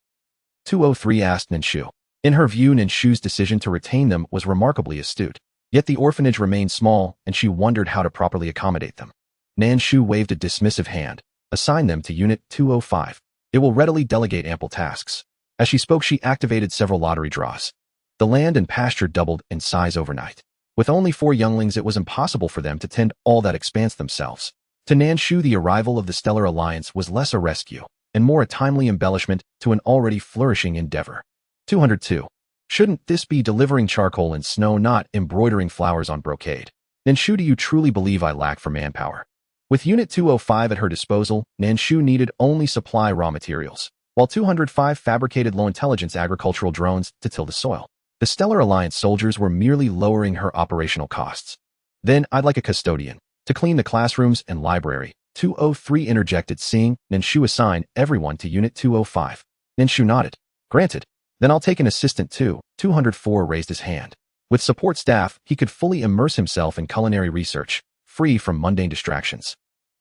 203 asked Nan Shu. In her view, Nan Shu's decision to retain them was remarkably astute. Yet the orphanage remained small, and she wondered how to properly accommodate them. Nan Shu waved a dismissive hand. Assign them to Unit 205. It will readily delegate ample tasks. As she spoke, she activated several lottery draws. The land and pasture doubled in size overnight. With only 4 younglings, it was impossible for them to tend all that expanse themselves. To Nan Shu, the arrival of the Stellar Alliance was less a rescue, and more a timely embellishment to an already flourishing endeavor. 202. Shouldn't this be delivering charcoal and snow, not embroidering flowers on brocade? Nan Shu, do you truly believe I lack for manpower? With Unit 205 at her disposal, Nan Shu needed only supply raw materials, while 205 fabricated low-intelligence agricultural drones to till the soil. The Stellar Alliance soldiers were merely lowering her operational costs. Then I'd like a custodian to clean the classrooms and library. 203 interjected, seeing Nan Shu assign everyone to Unit 205. Nan Shu nodded. Granted. Then I'll take an assistant too. 204 raised his hand. With support staff, he could fully immerse himself in culinary research, free from mundane distractions.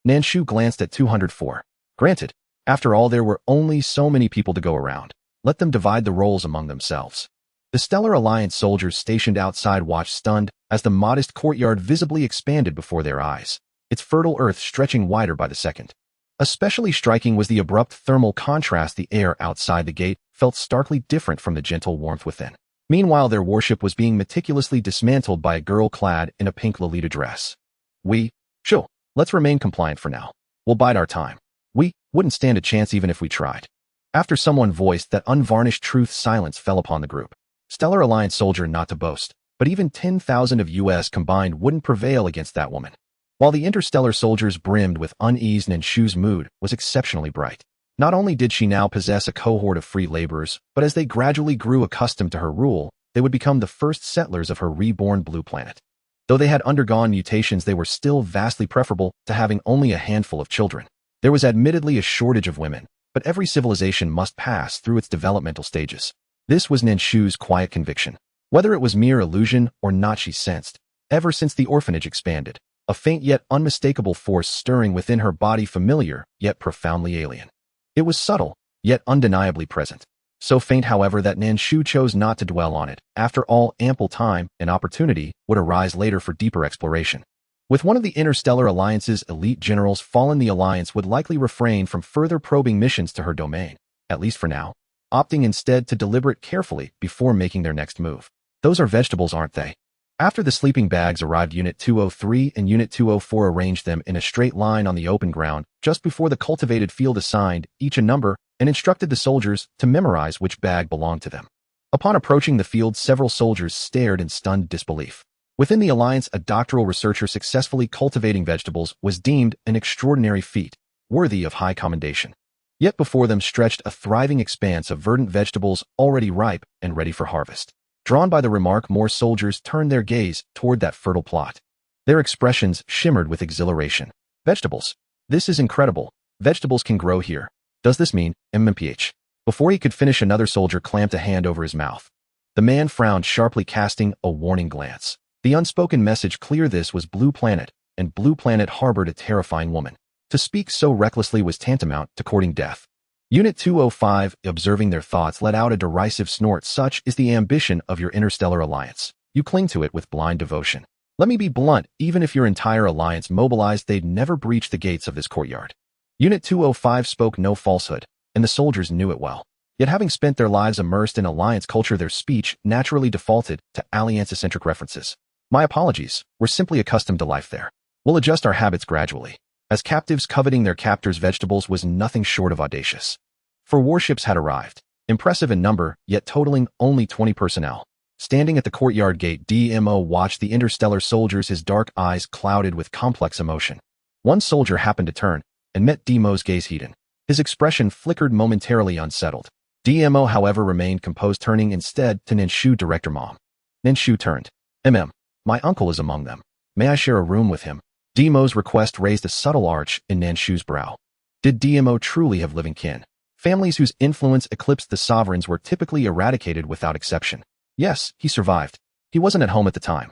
Nan Shu glanced at 204. Granted. After all, there were only so many people to go around. Let them divide the roles among themselves. The Stellar Alliance soldiers stationed outside watched stunned as the modest courtyard visibly expanded before their eyes, its fertile earth stretching wider by the second. Especially striking was the abrupt thermal contrast. The air outside the gate felt starkly different from the gentle warmth within. Meanwhile, their warship was being meticulously dismantled by a girl clad in a pink Lolita dress. Sure, let's remain compliant for now. We'll bide our time. We wouldn't stand a chance even if we tried. After someone voiced that unvarnished truth, silence fell upon the group. Stellar Alliance soldier, not to boast, but even 10,000 of US combined wouldn't prevail against that woman. While the interstellar soldiers brimmed with unease, Nan Shu's mood was exceptionally bright. Not only did she now possess a cohort of free laborers, but as they gradually grew accustomed to her rule, they would become the first settlers of her reborn blue planet. Though they had undergone mutations, they were still vastly preferable to having only a handful of children. There was admittedly a shortage of women, but every civilization must pass through its developmental stages. This was Nan Shu's quiet conviction. Whether it was mere illusion or not, she sensed, ever since the orphanage expanded, a faint yet unmistakable force stirring within her body, familiar yet profoundly alien. It was subtle, yet undeniably present. So faint, however, that Nan Shu chose not to dwell on it. After all, ample time and opportunity would arise later for deeper exploration. With one of the Interstellar Alliance's elite generals fallen, the Alliance would likely refrain from further probing missions to her domain, at least for now, opting instead to deliberate carefully before making their next move. Those are vegetables, aren't they? After the sleeping bags arrived, Unit 203 and Unit 204 arranged them in a straight line on the open ground, just before the cultivated field, assigned each a number, and instructed the soldiers to memorize which bag belonged to them. Upon approaching the field, several soldiers stared in stunned disbelief. Within the Alliance, a doctoral researcher successfully cultivating vegetables was deemed an extraordinary feat, worthy of high commendation. Yet before them stretched a thriving expanse of verdant vegetables already ripe and ready for harvest. Drawn by the remark, more soldiers turned their gaze toward that fertile plot. Their expressions shimmered with exhilaration. Vegetables. This is incredible. Vegetables can grow here. Does this mean MMPH? Before he could finish, another soldier clamped a hand over his mouth. The man frowned sharply, casting a warning glance. The unspoken message clear: this was Blue Planet, and Blue Planet harbored a terrifying woman. To speak so recklessly was tantamount to courting death. Unit 205, observing their thoughts, let out a derisive snort. Such is the ambition of your Interstellar Alliance. You cling to it with blind devotion. Let me be blunt, even if your entire alliance mobilized, they'd never breach the gates of this courtyard. Unit 205 spoke no falsehood, and the soldiers knew it well. Yet having spent their lives immersed in Alliance culture, their speech naturally defaulted to Alliance-centric references. My apologies, we're simply accustomed to life there. We'll adjust our habits gradually. As captives, coveting their captors' vegetables was nothing short of audacious. 4 warships had arrived, impressive in number, yet totaling only 20 personnel. Standing at the courtyard gate, DMO watched the interstellar soldiers, his dark eyes clouded with complex emotion. One soldier happened to turn and met DMO's gaze heated. His expression flickered momentarily unsettled. DMO, however, remained composed, turning instead to Nan Shu, Director Mom. Nan Shu turned. My uncle is among them. May I share a room with him? DMO's request raised a subtle arch in Nan Shu's brow. Did DMO truly have living kin? Families whose influence eclipsed the sovereigns were typically eradicated without exception. Yes, he survived. He wasn't at home at the time.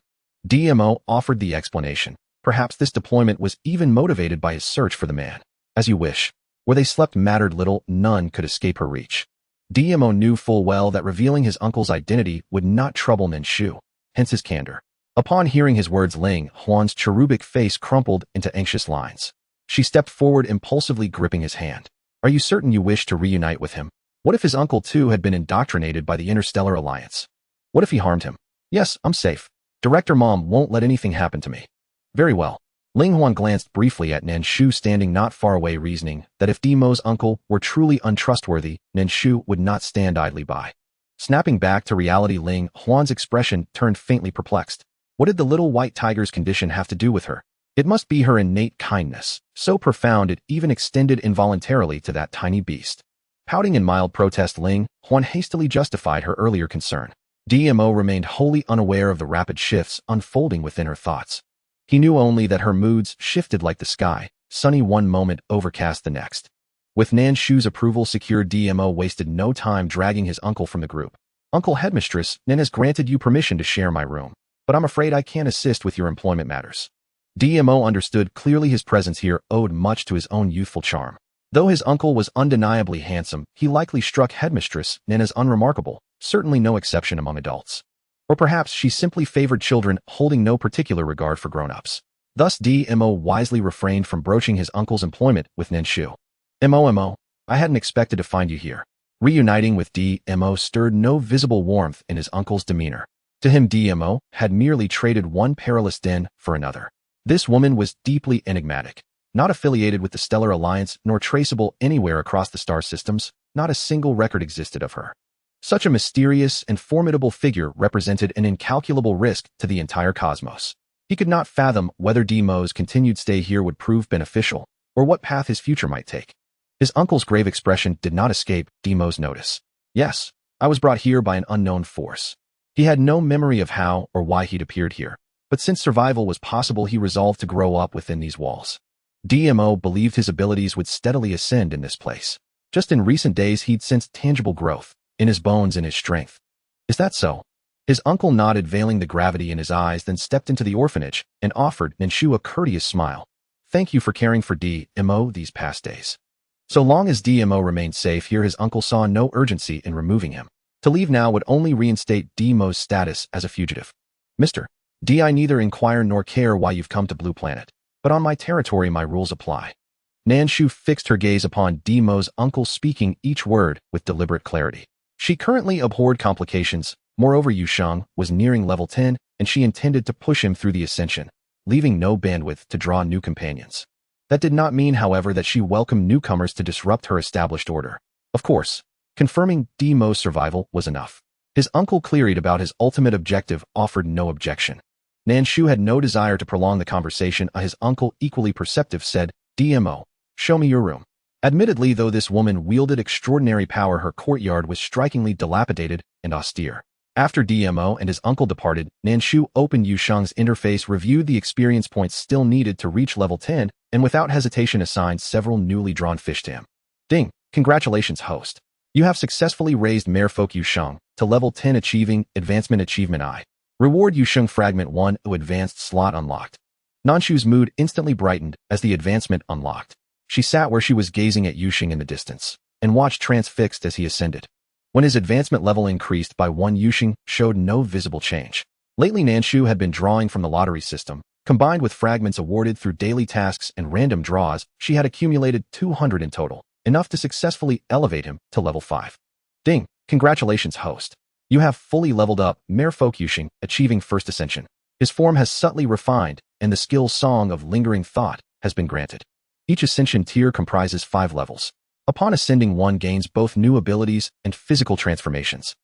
DMO offered the explanation. Perhaps this deployment was even motivated by his search for the man. As you wish. Where they slept mattered little, none could escape her reach. DMO knew full well that revealing his uncle's identity would not trouble Nan Shu, hence his candor. Upon hearing his words, Ling Huan's cherubic face crumpled into anxious lines. She stepped forward, impulsively gripping his hand. Are you certain you wish to reunite with him? What if his uncle too had been indoctrinated by the Interstellar Alliance? What if he harmed him? Yes, I'm safe. Director Mom won't let anything happen to me. Very well. Ling Huan glanced briefly at Nan Shu standing not far away, reasoning that if DMO's uncle were truly untrustworthy, Nan Shu would not stand idly by. Snapping back to reality, Ling Huan's expression turned faintly perplexed. What did the little white tiger's condition have to do with her? It must be her innate kindness, so profound it even extended involuntarily to that tiny beast. Pouting in mild protest, Ling Huan hastily justified her earlier concern. DMO remained wholly unaware of the rapid shifts unfolding within her thoughts. He knew only that her moods shifted like the sky, sunny one moment, overcast the next. With Nan Shu's approval secured, DMO wasted no time dragging his uncle from the group. Uncle Headmistress, Nan has granted you permission to share my room, but I'm afraid I can't assist with your employment matters. DMO understood clearly his presence here owed much to his own youthful charm. Though his uncle was undeniably handsome, he likely struck Headmistress Nan as unremarkable, certainly no exception among adults. Or perhaps she simply favored children, holding no particular regard for grown-ups. Thus DMO wisely refrained from broaching his uncle's employment with Nan Shu. MO, I hadn't expected to find you here. Reuniting with DMO stirred no visible warmth in his uncle's demeanor. To him, DMO had merely traded one perilous den for another. This woman was deeply enigmatic. Not affiliated with the Stellar Alliance, nor traceable anywhere across the star systems, not a single record existed of her. Such a mysterious and formidable figure represented an incalculable risk to the entire cosmos. He could not fathom whether DMO's continued stay here would prove beneficial, or what path his future might take. His uncle's grave expression did not escape DMO's notice. Yes, I was brought here by an unknown force. He had no memory of how or why he'd appeared here, but since survival was possible, he resolved to grow up within these walls. DMO believed his abilities would steadily ascend in this place. Just in recent days, he'd sensed tangible growth in his bones and his strength. Is that so? His uncle nodded, veiling the gravity in his eyes, then stepped into the orphanage and offered Nan Shu a courteous smile. Thank you for caring for DMO these past days. So long as DMO remained safe here, his uncle saw no urgency in removing him. To leave now would only reinstate DMO's status as a fugitive. Mr. D, I neither inquire nor care why you've come to Blue Planet, but on my territory my rules apply. Nan Shu fixed her gaze upon DMO's uncle, speaking each word with deliberate clarity. She currently abhorred complications. Moreover, Yu Sheng was nearing level 10, and she intended to push him through the ascension, leaving no bandwidth to draw new companions. That did not mean, however, that she welcomed newcomers to disrupt her established order. Of course, confirming DMO's survival was enough. His uncle, clear-eyed about his ultimate objective, offered no objection. Nan Shu had no desire to prolong the conversation. His uncle, equally perceptive, said, DMO, show me your room. Admittedly, though this woman wielded extraordinary power, her courtyard was strikingly dilapidated and austere. After DMO and his uncle departed, Nan Shu opened Yu Sheng's interface, reviewed the experience points still needed to reach level 10, and without hesitation assigned several newly drawn fish to him. Ding! Congratulations, host. You have successfully raised Merfolk Yu Sheng to level 10, achieving Advancement Achievement I. Reward Yu Sheng Fragment 1 Advanced Slot unlocked. Nan Shu's mood instantly brightened as the advancement unlocked. She sat where she was, gazing at Yu Sheng in the distance, and watched transfixed as he ascended. When his advancement level increased by 1, Yu Sheng showed no visible change. Lately, Nan Shu had been drawing from the lottery system. Combined with fragments awarded through daily tasks and random draws, she had accumulated 200 in total, enough to successfully elevate him to level 5. Ding! Congratulations, host. You have fully leveled up Merfolk Yu Sheng, achieving first ascension. His form has subtly refined, and the skill Song of Lingering Thought has been granted. Each ascension tier comprises 5 levels. Upon ascending, one gains both new abilities and physical transformations.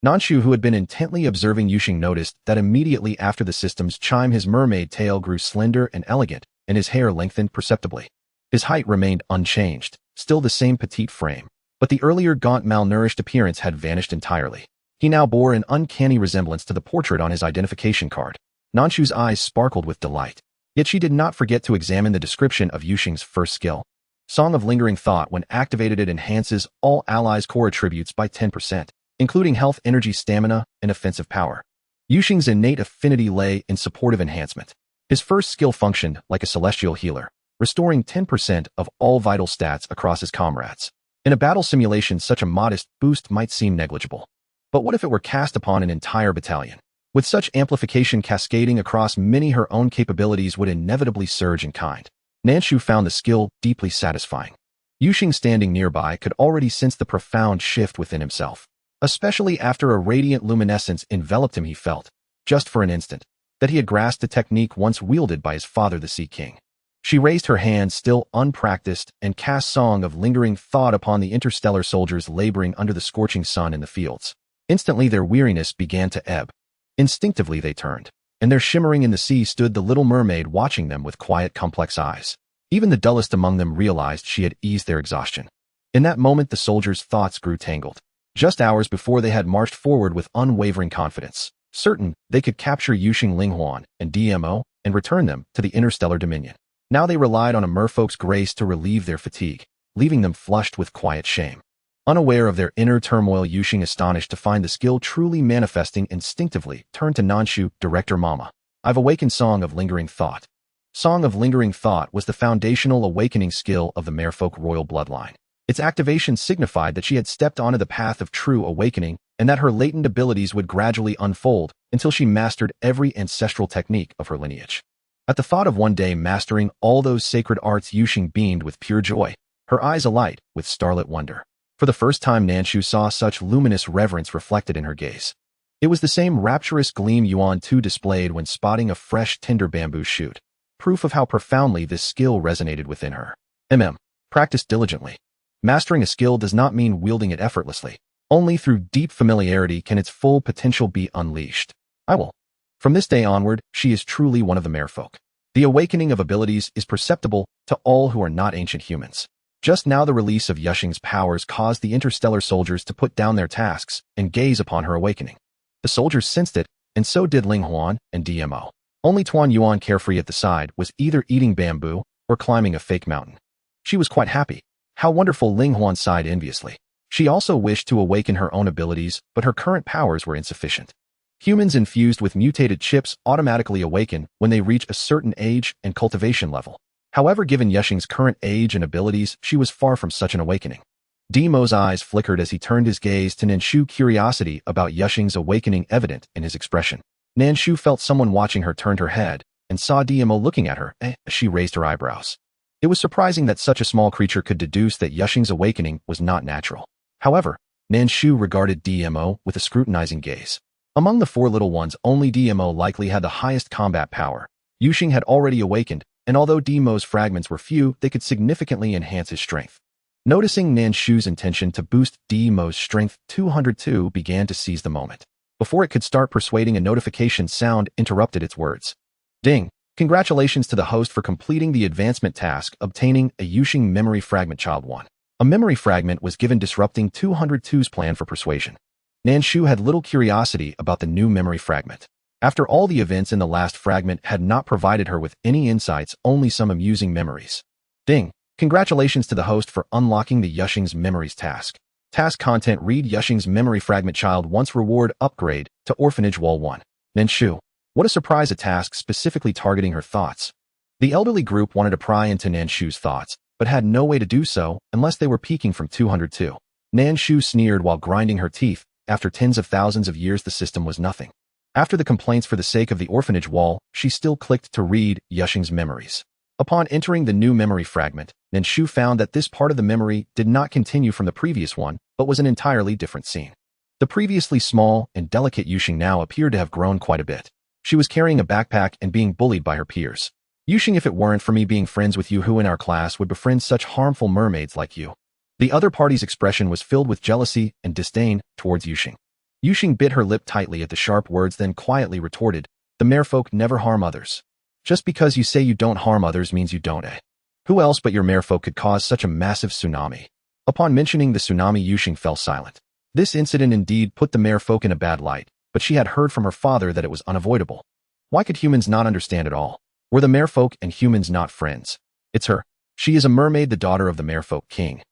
Nan Shu, who had been intently observing Yuxing, noticed that immediately after the system's chime his mermaid tail grew slender and elegant, and his hair lengthened perceptibly. His height remained unchanged, still the same petite frame, but the earlier gaunt, malnourished appearance had vanished entirely. He now bore an uncanny resemblance to the portrait on his identification card. Nan Shu's eyes sparkled with delight. Yet she did not forget to examine the description of Yuxing's first skill. Song of Lingering Thought, when activated, it enhances all allies' core attributes by 10%, including health, energy, stamina, and offensive power. Yuxing's innate affinity lay in supportive enhancement. His first skill functioned like a celestial healer, restoring 10% of all vital stats across his comrades. In a battle simulation, such a modest boost might seem negligible. But what if it were cast upon an entire battalion? With such amplification cascading across many, her own capabilities would inevitably surge in kind. Nan Shu found the skill deeply satisfying. Yuxing, standing nearby, could already sense the profound shift within himself. Especially after a radiant luminescence enveloped him, he felt, just for an instant, that he had grasped a technique once wielded by his father, the Sea King. She raised her hand, still unpracticed, and cast Song of Lingering Thought upon the interstellar soldiers laboring under the scorching sun in the fields. Instantly their weariness began to ebb. Instinctively they turned, and there, shimmering in the sea, stood the little mermaid, watching them with quiet, complex eyes. Even the dullest among them realized she had eased their exhaustion. In that moment the soldiers' thoughts grew tangled. Just hours before, they had marched forward with unwavering confidence, certain they could capture Yuxing, Linghuan, and DMO and return them to the interstellar dominion. Now they relied on a merfolk's grace to relieve their fatigue, leaving them flushed with quiet shame. Unaware of their inner turmoil, Yuxing, astonished to find the skill truly manifesting instinctively, turned to Nan Shu. Director Mama, I've awakened Song of Lingering Thought. Song of Lingering Thought was the foundational awakening skill of the merfolk royal bloodline. Its activation signified that she had stepped onto the path of true awakening, and that her latent abilities would gradually unfold until she mastered every ancestral technique of her lineage. At the thought of one day mastering all those sacred arts, Yuxing beamed with pure joy, her eyes alight with starlit wonder. For the first time, Nan Shu saw such luminous reverence reflected in her gaze. It was the same rapturous gleam Yuan Tu displayed when spotting a fresh, tender bamboo shoot, proof of how profoundly this skill resonated within her. Practice diligently. Mastering a skill does not mean wielding it effortlessly. Only through deep familiarity can its full potential be unleashed. From this day onward, she is truly one of the merfolk. The awakening of abilities is perceptible to all who are not ancient humans. Just now the release of Yuxing's powers caused the interstellar soldiers to put down their tasks and gaze upon her awakening. The soldiers sensed it, and so did Linghuan and DMO. Only Tuan Yuan, carefree at the side, was either eating bamboo or climbing a fake mountain. She was quite happy. How wonderful! Linghuan sighed enviously. She also wished to awaken her own abilities, but her current powers were insufficient. Humans infused with mutated chips automatically awaken when they reach a certain age and cultivation level. However, given Yuxing's current age and abilities, she was far from such an awakening. Demo's eyes flickered as he turned his gaze to Nan Shu, curiosity about Yuxing's awakening evident in his expression. Nan Shu felt someone watching her, turned her head, and saw DMO looking at her. She raised her eyebrows. It was surprising that such a small creature could deduce that Yuxing's awakening was not natural. However, Nan Shu regarded DMO with a scrutinizing gaze. Among the four little ones, only DMO likely had the highest combat power. Yuxing had already awakened, and although DMO's fragments were few, they could significantly enhance his strength. Noticing Nan Shu's intention to boost DMO's strength, 202 began to seize the moment. Before it could start persuading, a notification sound interrupted its words. Ding! Congratulations to the host for completing the advancement task, obtaining a Yuxing memory fragment. Child 1. A memory fragment was given, disrupting 202's plan for persuasion. Nan Shu had little curiosity about the new memory fragment. After all, the events in the last fragment had not provided her with any insights, only some amusing memories. Ding! Congratulations to the host for unlocking the Yuxing's memories task. Task content: read Yuxing's memory fragment. Child 1's reward: upgrade to Orphanage Wall 1. Nan Shu. What a surprise, a task specifically targeting her thoughts. The elderly group wanted to pry into Nan Shu's thoughts, but had no way to do so unless they were peeking from 202. Nan Shu sneered while grinding her teeth. After tens of thousands of years, the system was nothing. After the complaints for the sake of the orphanage wall, she still clicked to read Yuxing's memories. Upon entering the new memory fragment, Nan Shu found that this part of the memory did not continue from the previous one, but was an entirely different scene. The previously small and delicate Yuxing now appeared to have grown quite a bit. She was carrying a backpack and being bullied by her peers. Yuxing, if it weren't for me being friends with you, who in our class would befriend such harmful mermaids like you? The other party's expression was filled with jealousy and disdain towards Yuxing. Yuxing bit her lip tightly at the sharp words, then quietly retorted, "The merfolk never harm others. Just because you say you don't harm others means you don't, eh? Who else but your merfolk could cause such a massive tsunami?" Upon mentioning the tsunami, Yuxing fell silent. This incident indeed put the merfolk in a bad light, but she had heard from her father that it was unavoidable. Why could humans not understand it all? Were the merfolk and humans not friends? It's her. She is a mermaid, the daughter of the merfolk king.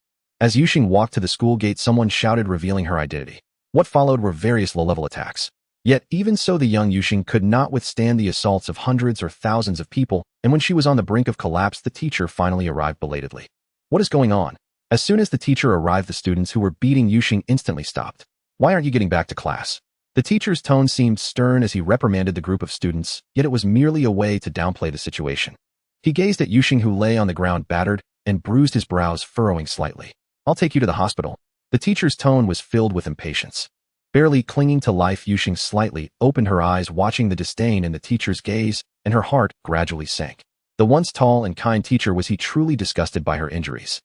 As Yuxing walked to the school gate, someone shouted, revealing her identity. What followed were various low-level attacks. Yet, even so, the young Yuxing could not withstand the assaults of hundreds or thousands of people, and when she was on the brink of collapse, the teacher finally arrived belatedly. What is going on? As soon as the teacher arrived, the students who were beating Yuxing instantly stopped. Why aren't you getting back to class? The teacher's tone seemed stern as he reprimanded the group of students, yet it was merely a way to downplay the situation. He gazed at Yuxing, who lay on the ground battered and bruised, his brows furrowing slightly. "I'll take you to the hospital." The teacher's tone was filled with impatience. Barely clinging to life, Yuxing slightly opened her eyes, watching the disdain in the teacher's gaze, and her heart gradually sank. The once tall and kind teacher, was he truly disgusted by her injuries?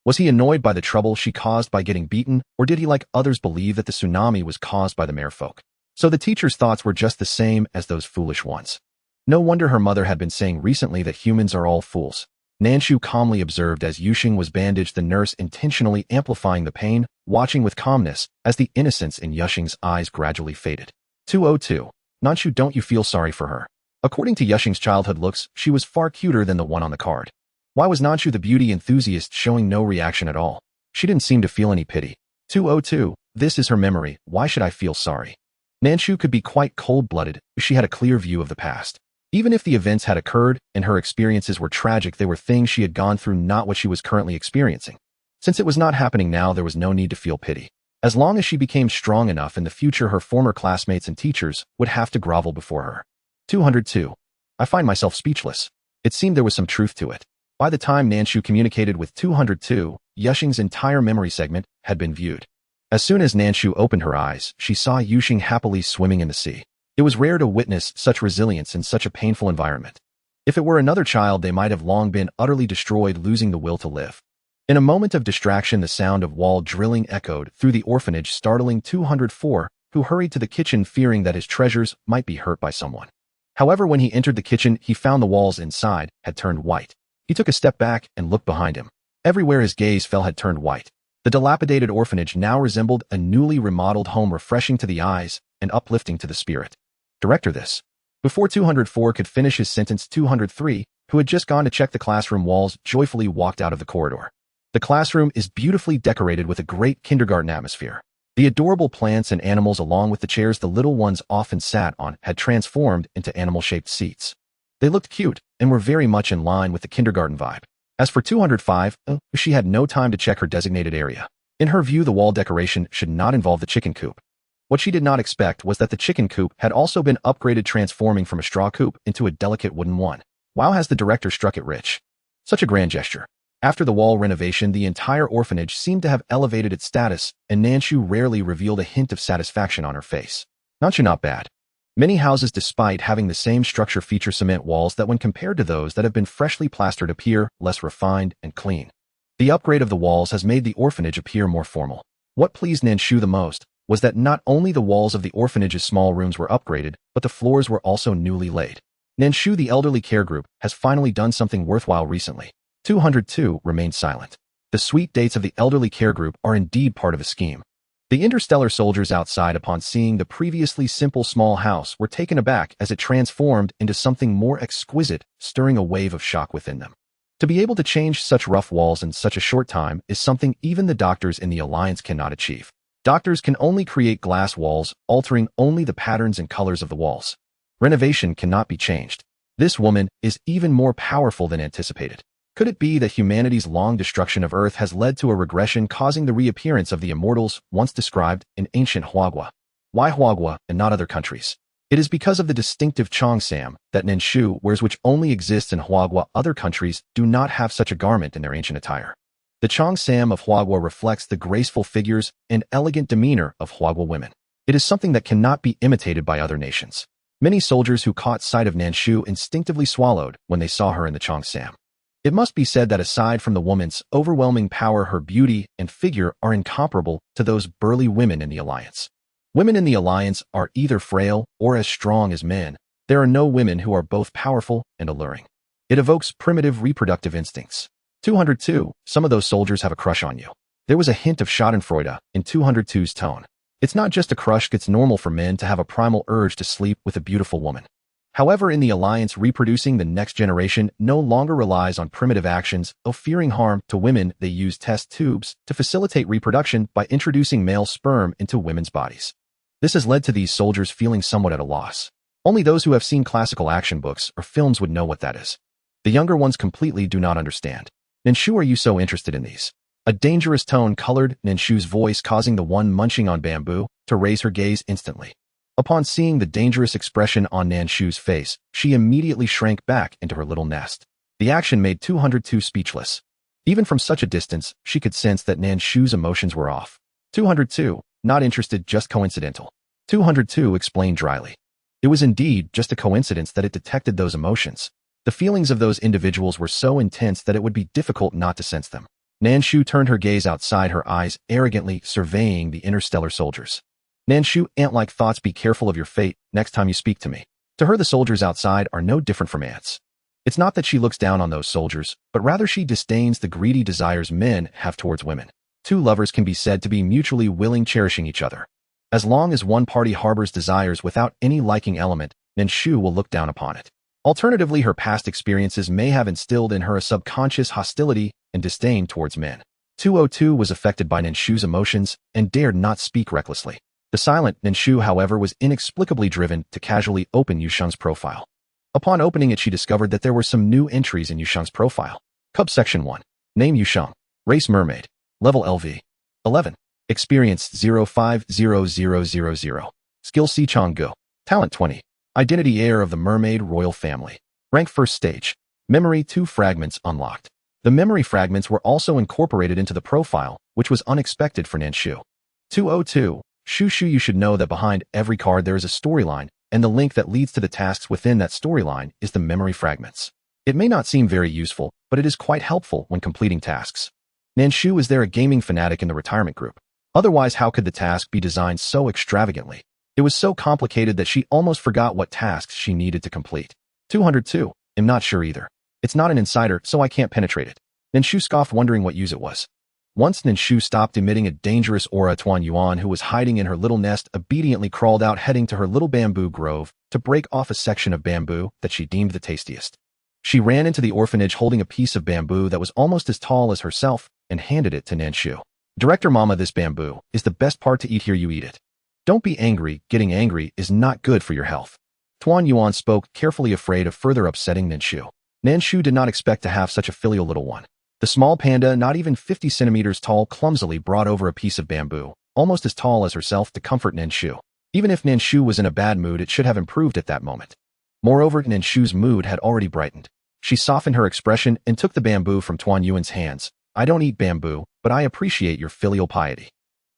Was he annoyed by the trouble she caused by getting beaten, or did he, like others, believe that the tsunami was caused by the merfolk? So the teacher's thoughts were just the same as those foolish ones. No wonder her mother had been saying recently that humans are all fools. Nan Shu calmly observed as Yuxing was bandaged, the nurse intentionally amplifying the pain, watching with calmness as the innocence in Yuxing's eyes gradually faded. 202. Nan Shu, don't you feel sorry for her? According to Yuxing's childhood looks, she was far cuter than the one on the card. Why was Nan Shu, the beauty enthusiast, showing no reaction at all? She didn't seem to feel any pity. 202. This is her memory. Why should I feel sorry? Nan Shu could be quite cold-blooded. She had a clear view of the past. Even if the events had occurred and her experiences were tragic, they were things she had gone through, not what she was currently experiencing. Since it was not happening now, there was no need to feel pity. As long as she became strong enough in the future, her former classmates and teachers would have to grovel before her. 202. I find myself speechless. It seemed there was some truth to it. By the time Nan Shu communicated with 202, Yuxing's entire memory segment had been viewed. As soon as Nan Shu opened her eyes, she saw Yuxing happily swimming in the sea. It was rare to witness such resilience in such a painful environment. If it were another child, they might have long been utterly destroyed, losing the will to live. In a moment of distraction, the sound of wall drilling echoed through the orphanage, startling 204, who hurried to the kitchen, fearing that his treasures might be hurt by someone. However, when he entered the kitchen, he found the walls inside had turned white. He took a step back and looked behind him. Everywhere his gaze fell had turned white. The dilapidated orphanage now resembled a newly remodeled home, refreshing to the eyes and uplifting to the spirit. Director, this. Before 204 could finish his sentence, 203, who had just gone to check the classroom walls, joyfully walked out of the corridor. The classroom is beautifully decorated with a great kindergarten atmosphere. The adorable plants and animals, along with the chairs the little ones often sat on, had transformed into animal-shaped seats. They looked cute and were very much in line with the kindergarten vibe. As for 205, she had no time to check her designated area. In her view, the wall decoration should not involve the chicken coop. What she did not expect was that the chicken coop had also been upgraded, transforming from a straw coop into a delicate wooden one. Wow, has the director struck it rich? Such a grand gesture. After the wall renovation, the entire orphanage seemed to have elevated its status, and Nan Shu rarely revealed a hint of satisfaction on her face. Nan Shu, not bad. Many houses, despite having the same structure, feature cement walls that, when compared to those that have been freshly plastered, appear less refined and clean. The upgrade of the walls has made the orphanage appear more formal. What pleased Nan Shu the most was that not only the walls of the orphanage's small rooms were upgraded, but the floors were also newly laid. Nan Shu, the elderly care group, has finally done something worthwhile recently. 202 remained silent. The sweet dates of the elderly care group are indeed part of a scheme. The interstellar soldiers outside, upon seeing the previously simple small house, were taken aback as it transformed into something more exquisite, stirring a wave of shock within them. To be able to change such rough walls in such a short time is something even the doctors in the Alliance cannot achieve. Doctors can only create glass walls, altering only the patterns and colors of the walls. Renovation cannot be changed. This woman is even more powerful than anticipated. Could it be that humanity's long destruction of Earth has led to a regression, causing the reappearance of the immortals once described in ancient Huagua? Why Huagua and not other countries? It is because of the distinctive cheongsam that Nan Shu wears, which only exists in Huagua. Other countries do not have such a garment in their ancient attire. The cheongsam of Huagua reflects the graceful figures and elegant demeanor of Huagua women. It is something that cannot be imitated by other nations. Many soldiers who caught sight of Nan Shu instinctively swallowed when they saw her in the cheongsam. It must be said that aside from the woman's overwhelming power, her beauty and figure are incomparable to those burly women in the Alliance. Women in the alliance are either frail or as strong as men. There are no women who are both powerful and alluring. It evokes primitive reproductive instincts. 202. Some of those soldiers have a crush on you. There was a hint of schadenfreude in 202's tone. It's not just a crush, it's normal for men to have a primal urge to sleep with a beautiful woman. However, in the alliance, reproducing the next generation no longer relies on primitive actions of fearing harm to women. They use test tubes to facilitate reproduction by introducing male sperm into women's bodies. This has led to these soldiers feeling somewhat at a loss. Only those who have seen classical action books or films would know what that is. The younger ones completely do not understand. Nan Shu, are you so interested in these? A dangerous tone colored Nan Shu's voice, causing the one munching on bamboo to raise her gaze instantly. Upon seeing the dangerous expression on Nan Shu's face, she immediately shrank back into her little nest. The action made 202 speechless. Even from such a distance, she could sense that Nan Shu's emotions were off. 202, not interested, just coincidental. 202 explained dryly. It was indeed just a coincidence that it detected those emotions. The feelings of those individuals were so intense that it would be difficult not to sense them. Nan Shu turned her gaze outside, her eyes arrogantly surveying the interstellar soldiers. Nan Shu, ant-like thoughts, be careful of your fate next time you speak to me. To her, the soldiers outside are no different from ants. It's not that she looks down on those soldiers, but rather she disdains the greedy desires men have towards women. Two lovers can be said to be mutually willing, cherishing each other. As long as one party harbors desires without any liking element, Nan Shu will look down upon it. Alternatively, her past experiences may have instilled in her a subconscious hostility and disdain towards men. 202 was affected by Nan Shu's emotions and dared not speak recklessly. The silent Nan Shu, however, was inexplicably driven to casually open Yusheng's profile. Upon opening it, she discovered that there were some new entries in Yusheng's profile. Cub Section 1. Name Yusheng. Race Mermaid. Level LV. 11. Experience 050000. Skill C Changgu. Talent 20. Identity heir of the mermaid royal family. Rank first stage. Memory 2 fragments unlocked. The memory fragments were also incorporated into the profile, which was unexpected for Nan Shu. 202. Shu, you should know that behind every card there is a storyline, and the link that leads to the tasks within that storyline is the memory fragments. It may not seem very useful, but it is quite helpful when completing tasks. Nan Shu is there a gaming fanatic in the retirement group. Otherwise, how could the task be designed so extravagantly? It was so complicated that she almost forgot what tasks she needed to complete. 202. I'm not sure either. It's not an insider, so I can't penetrate it. Nan Shu scoffed, wondering what use it was. Once Nan Shu stopped emitting a dangerous aura, Tuan Yuan, who was hiding in her little nest, obediently crawled out, heading to her little bamboo grove to break off a section of bamboo that she deemed the tastiest. She ran into the orphanage holding a piece of bamboo that was almost as tall as herself and handed it to Nan Shu. Director Mama, this bamboo is the best part to eat. Here, you eat it. Don't be angry. Getting angry is not good for your health. Tuan Yuan spoke, carefully, afraid of further upsetting Nan Shu. Nan Shu did not expect to have such a filial little one. The small panda, not even 50 centimeters tall, clumsily brought over a piece of bamboo, almost as tall as herself, to comfort Nan Shu. Even if Nan Shu was in a bad mood, it should have improved at that moment. Moreover, Nan Shu's mood had already brightened. She softened her expression and took the bamboo from Tuan Yuan's hands. I don't eat bamboo, but I appreciate your filial piety.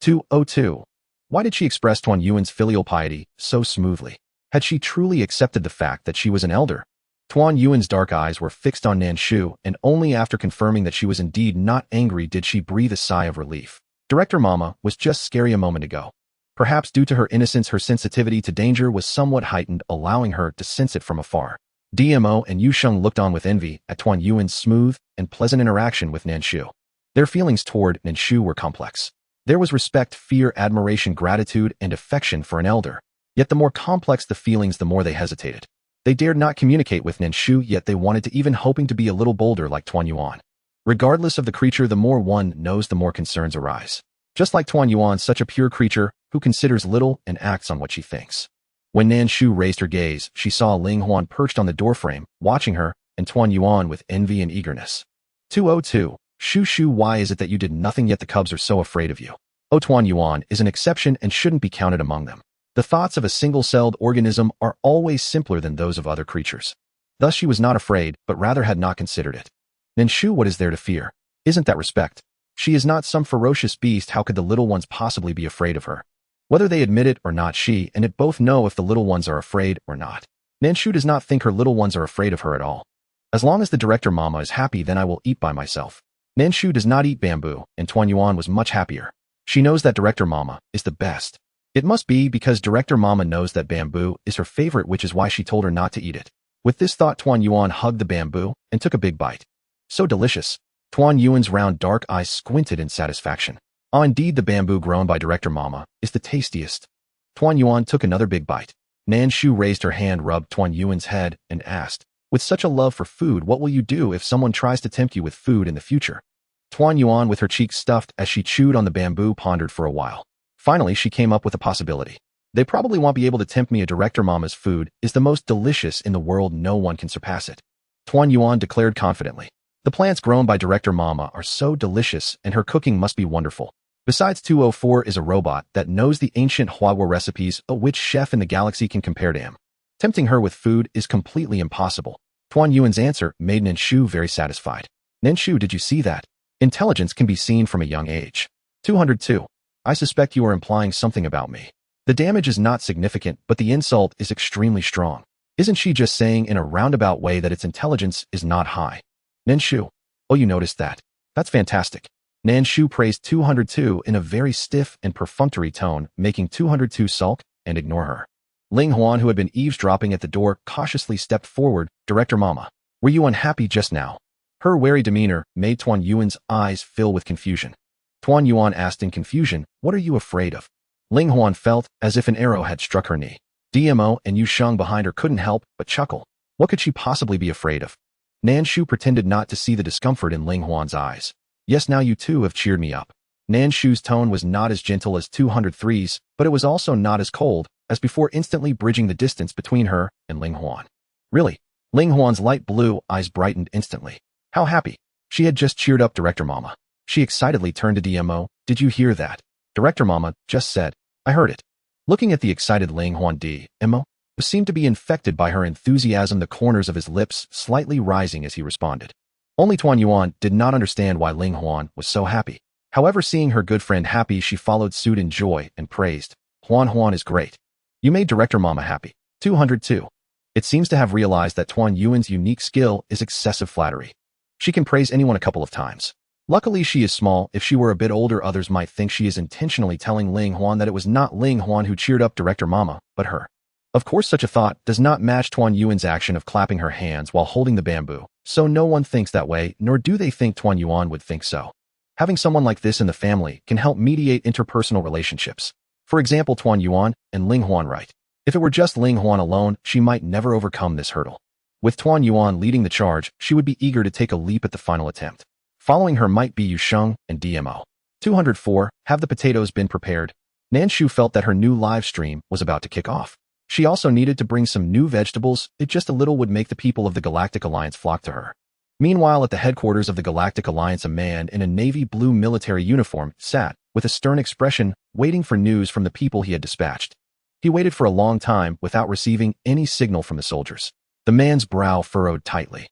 202. Why did she express Tuan Yuan's filial piety so smoothly? Had she truly accepted the fact that she was an elder? Tuan Yuan's dark eyes were fixed on Nan Shu, and only after confirming that she was indeed not angry did she breathe a sigh of relief. Director Mama was just scary a moment ago. Perhaps due to her innocence, her sensitivity to danger was somewhat heightened, allowing her to sense it from afar. DMO and Yusheng looked on with envy at Tuan Yuan's smooth and pleasant interaction with Nan Shu. Their feelings toward Nan Shu were complex. There was respect, fear, admiration, gratitude, and affection for an elder. Yet the more complex the feelings, the more they hesitated. They dared not communicate with Nan Shu, yet they wanted to, even hoping to be a little bolder like Tuan Yuan. Regardless of the creature, the more one knows, the more concerns arise. Just like Tuan Yuan, such a pure creature who considers little and acts on what she thinks. When Nan Shu raised her gaze, she saw Ling Huan perched on the doorframe, watching her, and Tuan Yuan with envy and eagerness. 202. Shu, why is it that you did nothing yet the cubs are so afraid of you? Oh, Tuan Yuan is an exception and shouldn't be counted among them. The thoughts of a single-celled organism are always simpler than those of other creatures. Thus she was not afraid, but rather had not considered it. Nan Shu, what is there to fear? Isn't that respect? She is not some ferocious beast. How could the little ones possibly be afraid of her? Whether they admit it or not, she and it both know if the little ones are afraid or not. Nan Shu does not think her little ones are afraid of her at all. As long as the Director Mama is happy, then I will eat by myself. Nan Shu does not eat bamboo, and Tuan Yuan was much happier. She knows that Director Mama is the best. It must be because Director Mama knows that bamboo is her favorite, which is why she told her not to eat it. With this thought, Tuan Yuan hugged the bamboo and took a big bite. So delicious. Tuan Yuan's round dark eyes squinted in satisfaction. Ah, indeed, the bamboo grown by Director Mama is the tastiest. Tuan Yuan took another big bite. Nan Shu raised her hand, rubbed Tuan Yuan's head, and asked, "With such a love for food, what will you do if someone tries to tempt you with food in the future?" Tuan Yuan, with her cheeks stuffed as she chewed on the bamboo, pondered for a while. Finally, she came up with a possibility. They probably won't be able to tempt me. A Director Mama's food is the most delicious in the world. No one can surpass it. Tuan Yuan declared confidently. The plants grown by Director Mama are so delicious, and her cooking must be wonderful. Besides, 204 is a robot that knows the ancient Huawei recipes, which chef in the galaxy can compare to him. Tempting her with food is completely impossible. Tuan Yuan's answer made Nan Shu very satisfied. Nan Shu, did you see that? Intelligence can be seen from a young age. 202. I suspect you are implying something about me. The damage is not significant, but the insult is extremely strong. Isn't she just saying in a roundabout way that its intelligence is not high? Nan Shu. Oh, you noticed that? That's fantastic. Nan Shu praised 202 in a very stiff and perfunctory tone, making 202 sulk and ignore her. Ling Huan, who had been eavesdropping at the door, cautiously stepped forward. Director Mama, were you unhappy just now? Her wary demeanor made Tuan Yuan's eyes fill with confusion. Tuan Yuan asked in confusion, what are you afraid of? Ling Huan felt as if an arrow had struck her knee. DMO and Yu Sheng behind her couldn't help but chuckle. What could she possibly be afraid of? Nan Shu pretended not to see the discomfort in Ling Huan's eyes. Yes, now you two have cheered me up. Nan Shu's tone was not as gentle as 203's, but it was also not as cold as before, instantly bridging the distance between her and Ling Huan. Really? Ling Huan's light blue eyes brightened instantly. How happy. She had just cheered up Director Mama. She excitedly turned to DMO. Did you hear that? Director Mama just said. I heard it. Looking at the excited Ling Huan, DMO seemed to be infected by her enthusiasm, the corners of his lips slightly rising as he responded. Only Tuan Yuan did not understand why Ling Huan was so happy. However, seeing her good friend happy, she followed suit in joy and praised. Huan is great. You made Director Mama happy. 202. It seems to have realized that Tuan Yuan's unique skill is excessive flattery. She can praise anyone a couple of times. Luckily, she is small. If she were a bit older, others might think she is intentionally telling Ling Huan that it was not Ling Huan who cheered up Director Mama, but her. Of course, such a thought does not match Tuan Yuan's action of clapping her hands while holding the bamboo, so no one thinks that way, nor do they think Tuan Yuan would think so. Having someone like this in the family can help mediate interpersonal relationships. For example, Tuan Yuan and Ling Huan, right? If it were just Ling Huan alone, she might never overcome this hurdle. With Tuan Yuan leading the charge, she would be eager to take a leap at the final attempt. Following her might be Yu Sheng and DMO. 204. Have the potatoes been prepared? Nan Shu felt that her new live stream was about to kick off. She also needed to bring some new vegetables. It just a little would make the people of the Galactic Alliance flock to her. Meanwhile, at the headquarters of the Galactic Alliance, a man in a navy blue military uniform sat, with a stern expression, waiting for news from the people he had dispatched. He waited for a long time without receiving any signal from the soldiers. The man's brow furrowed tightly.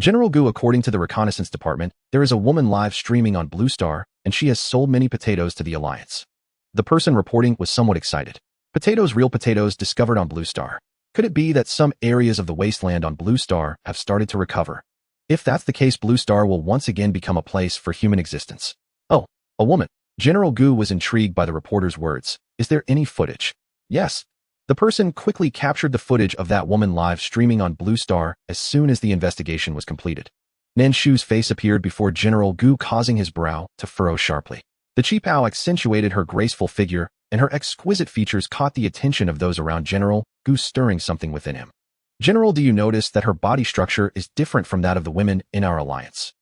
General Gu, according to the reconnaissance department, there is a woman live streaming on Blue Star, and she has sold many potatoes to the Alliance. The person reporting was somewhat excited. Potatoes, real potatoes discovered on Blue Star. Could it be that some areas of the wasteland on Blue Star have started to recover? If that's the case, Blue Star will once again become a place for human existence. Oh, a woman. General Gu was intrigued by the reporter's words. Is there any footage? Yes. The person quickly captured the footage of that woman live streaming on Blue Star as soon as the investigation was completed. Nan Shu's face appeared before General Gu, causing his brow to furrow sharply. The Qipao accentuated her graceful figure, and her exquisite features caught the attention of those around General Gu, stirring something within him. General, do you notice that her body structure is different from that of the women in our alliance?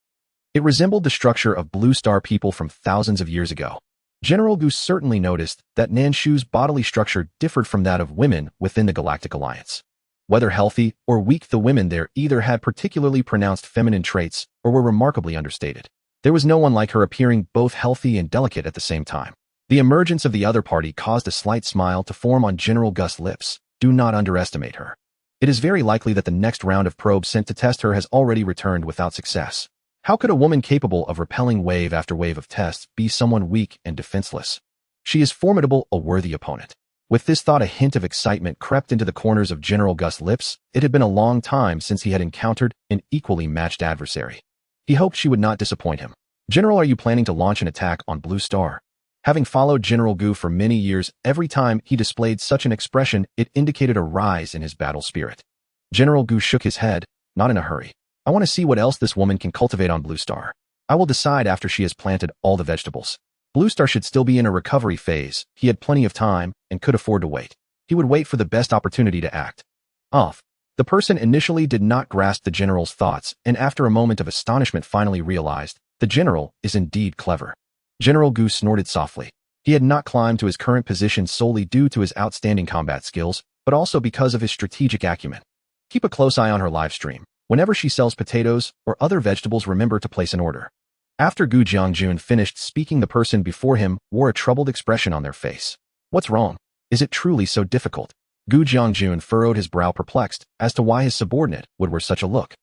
It resembled the structure of Blue Star people from thousands of years ago. General Gu certainly noticed that Nan Shu's bodily structure differed from that of women within the Galactic Alliance. Whether healthy or weak, the women there either had particularly pronounced feminine traits or were remarkably understated. There was no one like her, appearing both healthy and delicate at the same time. The emergence of the other party caused a slight smile to form on General Gu's lips. Do not underestimate her. It is very likely that the next round of probes sent to test her has already returned without success. How could a woman capable of repelling wave after wave of tests be someone weak and defenseless? She is formidable, a worthy opponent. With this thought, a hint of excitement crept into the corners of General Gu's lips. It had been a long time since he had encountered an equally matched adversary. He hoped she would not disappoint him. General, are you planning to launch an attack on Blue Star? Having followed General Gu for many years, every time he displayed such an expression, it indicated a rise in his battle spirit. General Gu shook his head, not in a hurry. I want to see what else this woman can cultivate on Blue Star. I will decide after she has planted all the vegetables. Blue Star should still be in a recovery phase. He had plenty of time and could afford to wait. He would wait for the best opportunity to act. Off. The person initially did not grasp the general's thoughts, and after a moment of astonishment finally realized, the general is indeed clever. General Gu snorted softly. He had not climbed to his current position solely due to his outstanding combat skills, but also because of his strategic acumen. Keep a close eye on her live stream. Whenever she sells potatoes or other vegetables, remember to place an order. After Gu Jiangjun finished speaking, the person before him wore a troubled expression on their face. What's wrong? Is it truly so difficult? Gu Jiangjun furrowed his brow, perplexed as to why his subordinate would wear such a look.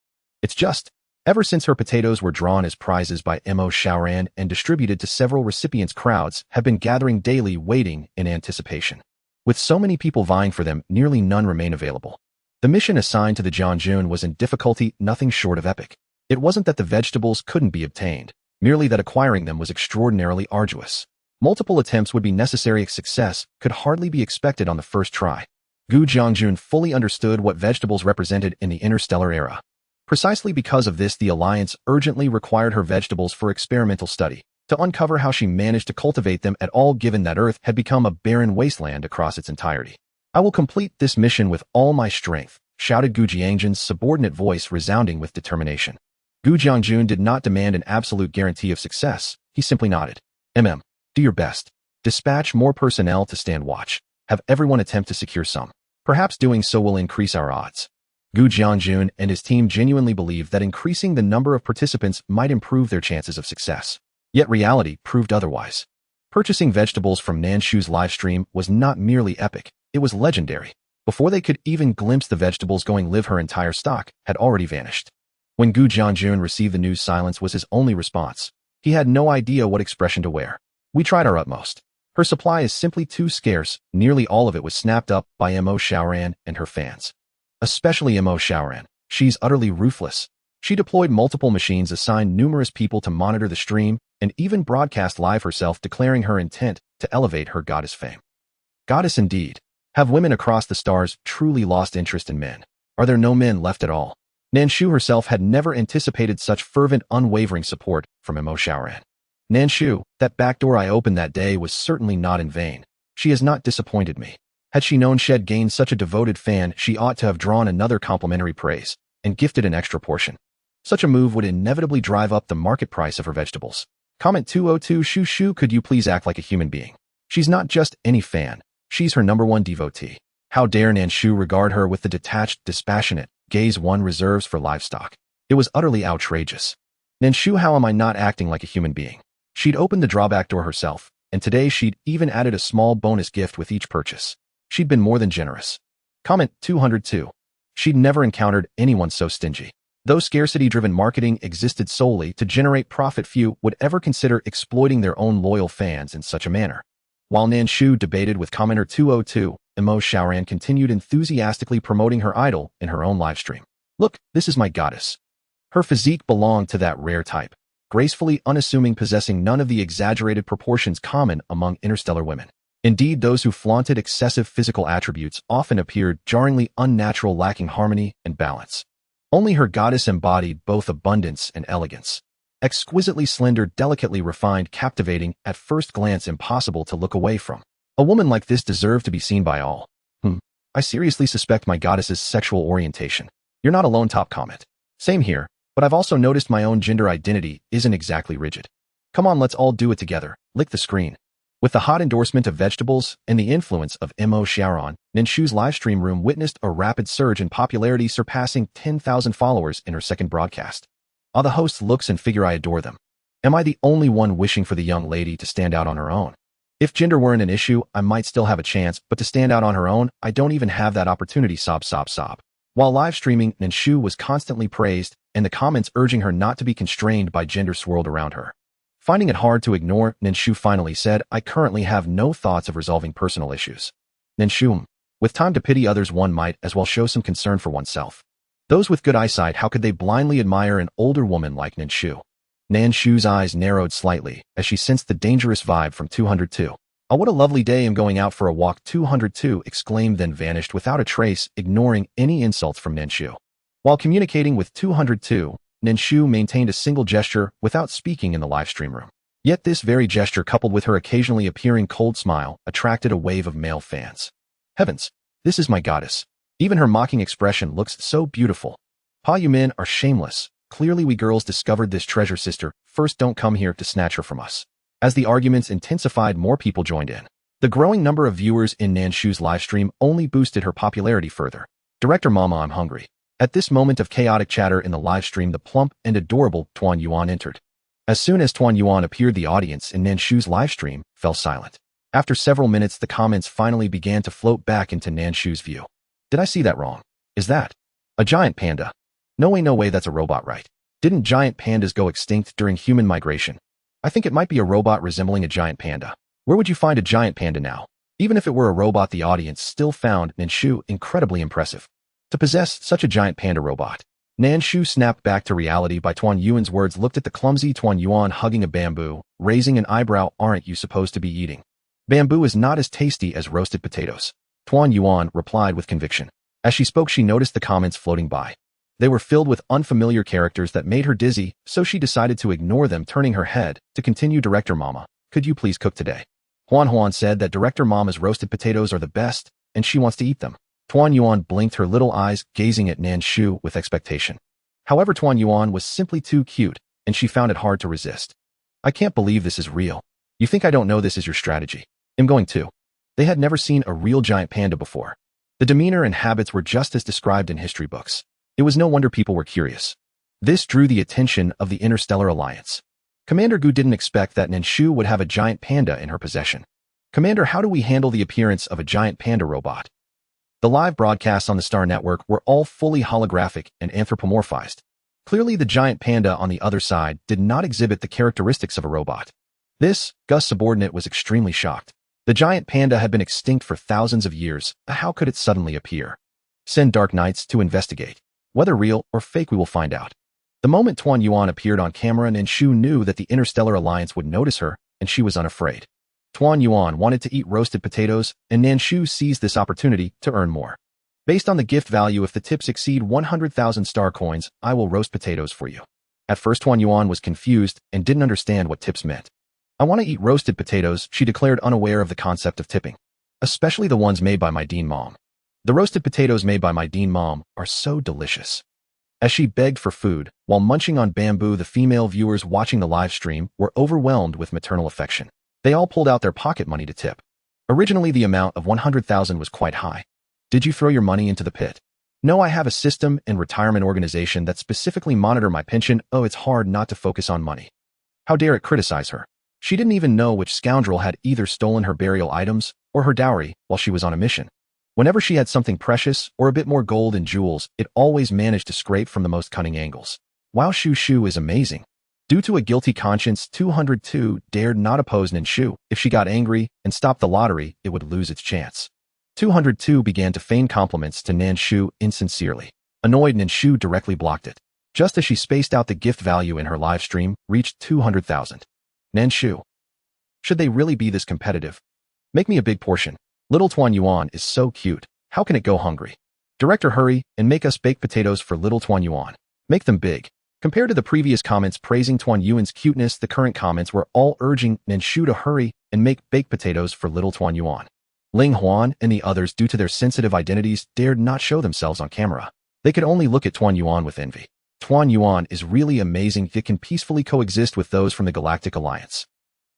It's just, ever since her potatoes were drawn as prizes by Mo Xiaoran and distributed to several recipients, crowds have been gathering daily, waiting in anticipation. With so many people vying for them, nearly none remain available. The mission assigned to the Jiangjun was in difficulty nothing short of epic. It wasn't that the vegetables couldn't be obtained, merely that acquiring them was extraordinarily arduous. Multiple attempts would be necessary. Success could hardly be expected on the first try. Gu Jiangjun fully understood what vegetables represented in the interstellar era. Precisely because of this, the Alliance urgently required her vegetables for experimental study, to uncover how she managed to cultivate them at all, given that Earth had become a barren wasteland across its entirety. I will complete this mission with all my strength, shouted Gu Jiangjun's subordinate voice, resounding with determination. Gu Jiangjun did not demand an absolute guarantee of success. He simply nodded. Do your best. Dispatch more personnel to stand watch. Have everyone attempt to secure some. Perhaps doing so will increase our odds. Gu Jiangjun and his team genuinely believed that increasing the number of participants might improve their chances of success. Yet reality proved otherwise. Purchasing vegetables from Nan Shu's livestream was not merely epic, it was legendary. Before they could even glimpse the vegetables going live, her entire stock had already vanished. When Gu Jiangjun received the news, silence was his only response. He had no idea what expression to wear. We tried our utmost. Her supply is simply too scarce. Nearly all of it was snapped up by Mo Xiaoran and her fans. Especially Mo Xiaoran. She's utterly ruthless. She deployed multiple machines, assigned numerous people to monitor the stream, and even broadcast live herself, declaring her intent to elevate her goddess fame. Goddess indeed. Have women across the stars truly lost interest in men? Are there no men left at all? Nan Shu herself had never anticipated such fervent, unwavering support from Mo Xiaoran. Nan Shu, that back door I opened that day was certainly not in vain. She has not disappointed me. Had she known she'd gained such a devoted fan, she ought to have drawn another complimentary praise and gifted an extra portion. Such a move would inevitably drive up the market price of her vegetables. Comment 202 Shu, could you please act like a human being? She's not just any fan. She's her #1 devotee. How dare Nan Shu regard her with the detached, dispassionate gaze one reserves for livestock? It was utterly outrageous. Nan Shu, how am I not acting like a human being? She'd opened the drawback door herself, and today she'd even added a small bonus gift with each purchase. She'd been more than generous. Comment 202. She'd never encountered anyone so stingy. Though scarcity-driven marketing existed solely to generate profit, few would ever consider exploiting their own loyal fans in such a manner. While Nan Shu debated with commenter 202, Mo Xiaoran continued enthusiastically promoting her idol in her own livestream. Look, this is my goddess. Her physique belonged to that rare type, gracefully unassuming, possessing none of the exaggerated proportions common among interstellar women. Indeed, those who flaunted excessive physical attributes often appeared jarringly unnatural, lacking harmony and balance. Only her goddess embodied both abundance and elegance. Exquisitely slender, delicately refined, captivating, at first glance impossible to look away from. A woman like this deserved to be seen by all. I seriously suspect my goddess's sexual orientation. You're not alone. Top comment. Same here, but I've also noticed my own gender identity isn't exactly rigid. Come on, let's all do it together. Lick the screen. With the hot endorsement of vegetables and the influence of Mo Xiaoran, Nan Shu's livestream room witnessed a rapid surge in popularity, surpassing 10,000 followers in her second broadcast. All the hosts looks and figure, I adore them. Am I the only one wishing for the young lady to stand out on her own? If gender weren't an issue, I might still have a chance, but to stand out on her own, I don't even have that opportunity. Sob, sob, sob. While live streaming, Nan Shu was constantly praised, and the comments urging her not to be constrained by gender swirled around her. Finding it hard to ignore, Nan Shu finally said, I currently have no thoughts of resolving personal issues. Nan Shu, with time to pity others, one might as well show some concern for oneself. Those with good eyesight, how could they blindly admire an older woman like Nan Shu? Nan Shu's eyes narrowed slightly as she sensed the dangerous vibe from 202. "Oh, what a lovely day, I'm going out for a walk," 202 exclaimed, then vanished without a trace, ignoring any insults from Nan Shu. While communicating with 202, Nan Shu maintained a single gesture without speaking in the live stream room. Yet this very gesture, coupled with her occasionally appearing cold smile, attracted a wave of male fans. Heavens, this is my goddess. Even her mocking expression looks so beautiful. Pa, you men are shameless. Clearly we girls discovered this treasure, sister. First, don't come here to snatch her from us. As the arguments intensified, more people joined in. The growing number of viewers in Nan Shu's livestream only boosted her popularity further. "Director Mama, I'm hungry." At this moment of chaotic chatter in the livestream, the plump and adorable Tuan Yuan entered. As soon as Tuan Yuan appeared, the audience in Nan Shu's livestream fell silent. After several minutes, the comments finally began to float back into Nan Shu's view. "Did I see that wrong? Is that a giant panda? No way, that's a robot, right? Didn't giant pandas go extinct during human migration? I think it might be a robot resembling a giant panda. Where would you find a giant panda now?" Even if it were a robot, the audience still found Nan Shu incredibly impressive. To possess such a giant panda robot. Nan Shu snapped back to reality by Tuan Yuan's words, looked at the clumsy Tuan Yuan hugging a bamboo, raising an eyebrow. "Aren't you supposed to be eating? Bamboo is not as tasty as roasted potatoes." Tuan Yuan replied with conviction. As she spoke, she noticed the comments floating by. They were filled with unfamiliar characters that made her dizzy, so she decided to ignore them, turning her head to continue. "Director Mama, could you please cook today? Huan said that Director Mama's roasted potatoes are the best, and she wants to eat them." Tuan Yuan blinked her little eyes, gazing at Nan Shu with expectation. However, Tuan Yuan was simply too cute, and she found it hard to resist. "I can't believe this is real. You think I don't know this is your strategy? I'm going to." They had never seen a real giant panda before. The demeanor and habits were just as described in history books. It was no wonder people were curious. This drew the attention of the Interstellar Alliance. Commander Gu didn't expect that Nan Shu would have a giant panda in her possession. "Commander, how do we handle the appearance of a giant panda robot?" The live broadcasts on the Star Network were all fully holographic and anthropomorphized. Clearly, the giant panda on the other side did not exhibit the characteristics of a robot. This, Gus' subordinate was extremely shocked. The giant panda had been extinct for thousands of years. How could it suddenly appear? "Send Dark Knights to investigate. Whether real or fake, we will find out." The moment Tuan Yuan appeared on camera, Nan Shu knew that the Interstellar Alliance would notice her, and she was unafraid. Tuan Yuan wanted to eat roasted potatoes, and Nan Shu seized this opportunity to earn more. "Based on the gift value, if the tips exceed 100,000 star coins, I will roast potatoes for you." At first, Tuan Yuan was confused and didn't understand what tips meant. "I want to eat roasted potatoes," she declared, unaware of the concept of tipping. "Especially the ones made by my Dean Mom. The roasted potatoes made by my Dean Mom are so delicious." As she begged for food, while munching on bamboo, the female viewers watching the live stream were overwhelmed with maternal affection. They all pulled out their pocket money to tip. Originally, the amount of 100,000 was quite high. "Did you throw your money into the pit?" "No, I have a system and retirement organization that specifically monitor my pension." Oh, it's hard not to focus on money. How dare it criticize her? She didn't even know which scoundrel had either stolen her burial items or her dowry while she was on a mission. Whenever she had something precious or a bit more gold and jewels, it always managed to scrape from the most cunning angles. Wow, Shu is amazing. Due to a guilty conscience, 202 dared not oppose Nan Shu. If she got angry and stopped the lottery, it would lose its chance. 202 began to feign compliments to Nan Shu insincerely. Annoyed, Nan Shu directly blocked it. Just as she spaced out, the gift value in her live stream reached 200,000. "Nan Shu, should they really be this competitive? Make me a big portion. Little Tuan Yuan is so cute. How can it go hungry? Director, hurry and make us baked potatoes for little Tuan Yuan. Make them big." Compared to the previous comments praising Tuan Yuan's cuteness, the current comments were all urging Nan Shu to hurry and make baked potatoes for little Tuan Yuan. Ling Huan and the others, due to their sensitive identities, dared not show themselves on camera. They could only look at Tuan Yuan with envy. Tuan Yuan is really amazing. It can peacefully coexist with those from the Galactic Alliance.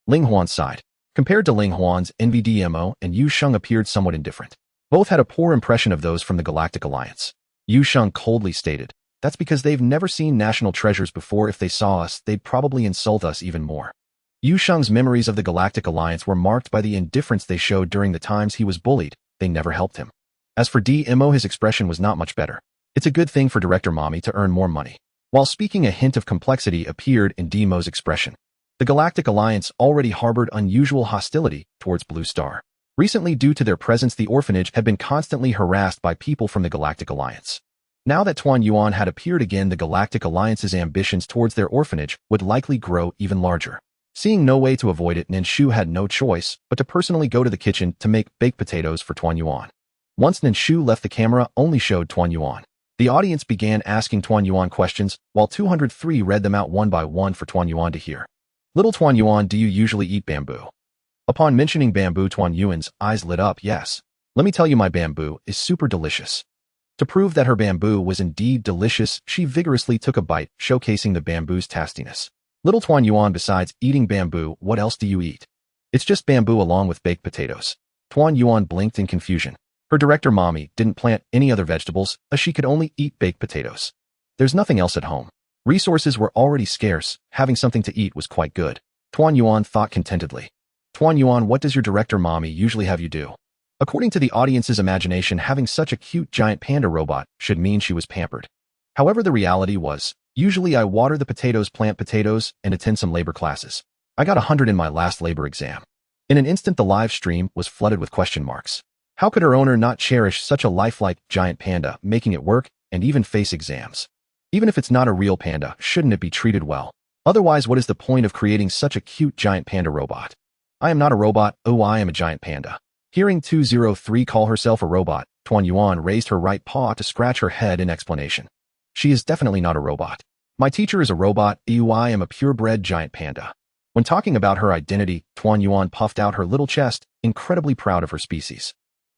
Ling Huan sighed. Compared to Ling Huan's envy, DMO and Yu Sheng appeared somewhat indifferent. Both had a poor impression of those from the Galactic Alliance. Yu Sheng coldly stated, "That's because they've never seen national treasures before. If they saw us, they'd probably insult us even more." Yu Sheng's memories of the Galactic Alliance were marked by the indifference they showed during the times he was bullied. They never helped him. As for DMO, his expression was not much better. It's a good thing for Director Mommy to earn more money. While speaking, a hint of complexity appeared in DMO's expression. The Galactic Alliance already harbored unusual hostility towards Blue Star. Recently, due to their presence, the orphanage had been constantly harassed by people from the Galactic Alliance. Now that Tuan Yuan had appeared again, the Galactic Alliance's ambitions towards their orphanage would likely grow even larger. Seeing no way to avoid it, Nan Shu had no choice but to personally go to the kitchen to make baked potatoes for Tuan Yuan. Once Nan Shu left, the camera only showed Tuan Yuan. The audience began asking Tuan Yuan questions, while 203 read them out one by one for Tuan Yuan to hear. Little Tuan Yuan, do you usually eat bamboo? Upon mentioning bamboo, Tuan Yuan's eyes lit up. Yes. Let me tell you, my bamboo is super delicious. To prove that her bamboo was indeed delicious, she vigorously took a bite, showcasing the bamboo's tastiness. Little Tuan Yuan, besides eating bamboo, what else do you eat? It's just bamboo along with baked potatoes. Tuan Yuan blinked in confusion. Her director mommy didn't plant any other vegetables, as she could only eat baked potatoes. There's nothing else at home. Resources were already scarce. Having something to eat was quite good. Tuan Yuan thought contentedly. Tuan Yuan, what does your director mommy usually have you do? According to the audience's imagination, having such a cute giant panda robot should mean she was pampered. However, the reality was, usually I water the potatoes, plant potatoes, and attend some labor classes. I got 100 in my last labor exam. In an instant, the live stream was flooded with question marks. How could her owner not cherish such a lifelike giant panda, making it work and even face exams? Even if it's not a real panda, shouldn't it be treated well? Otherwise, what is the point of creating such a cute giant panda robot? I am not a robot, oh, I am a giant panda. Hearing 203 call herself a robot, Tuan Yuan raised her right paw to scratch her head in explanation. She is definitely not a robot. My teacher is a robot, I am a purebred giant panda. When talking about her identity, Tuan Yuan puffed out her little chest, incredibly proud of her species.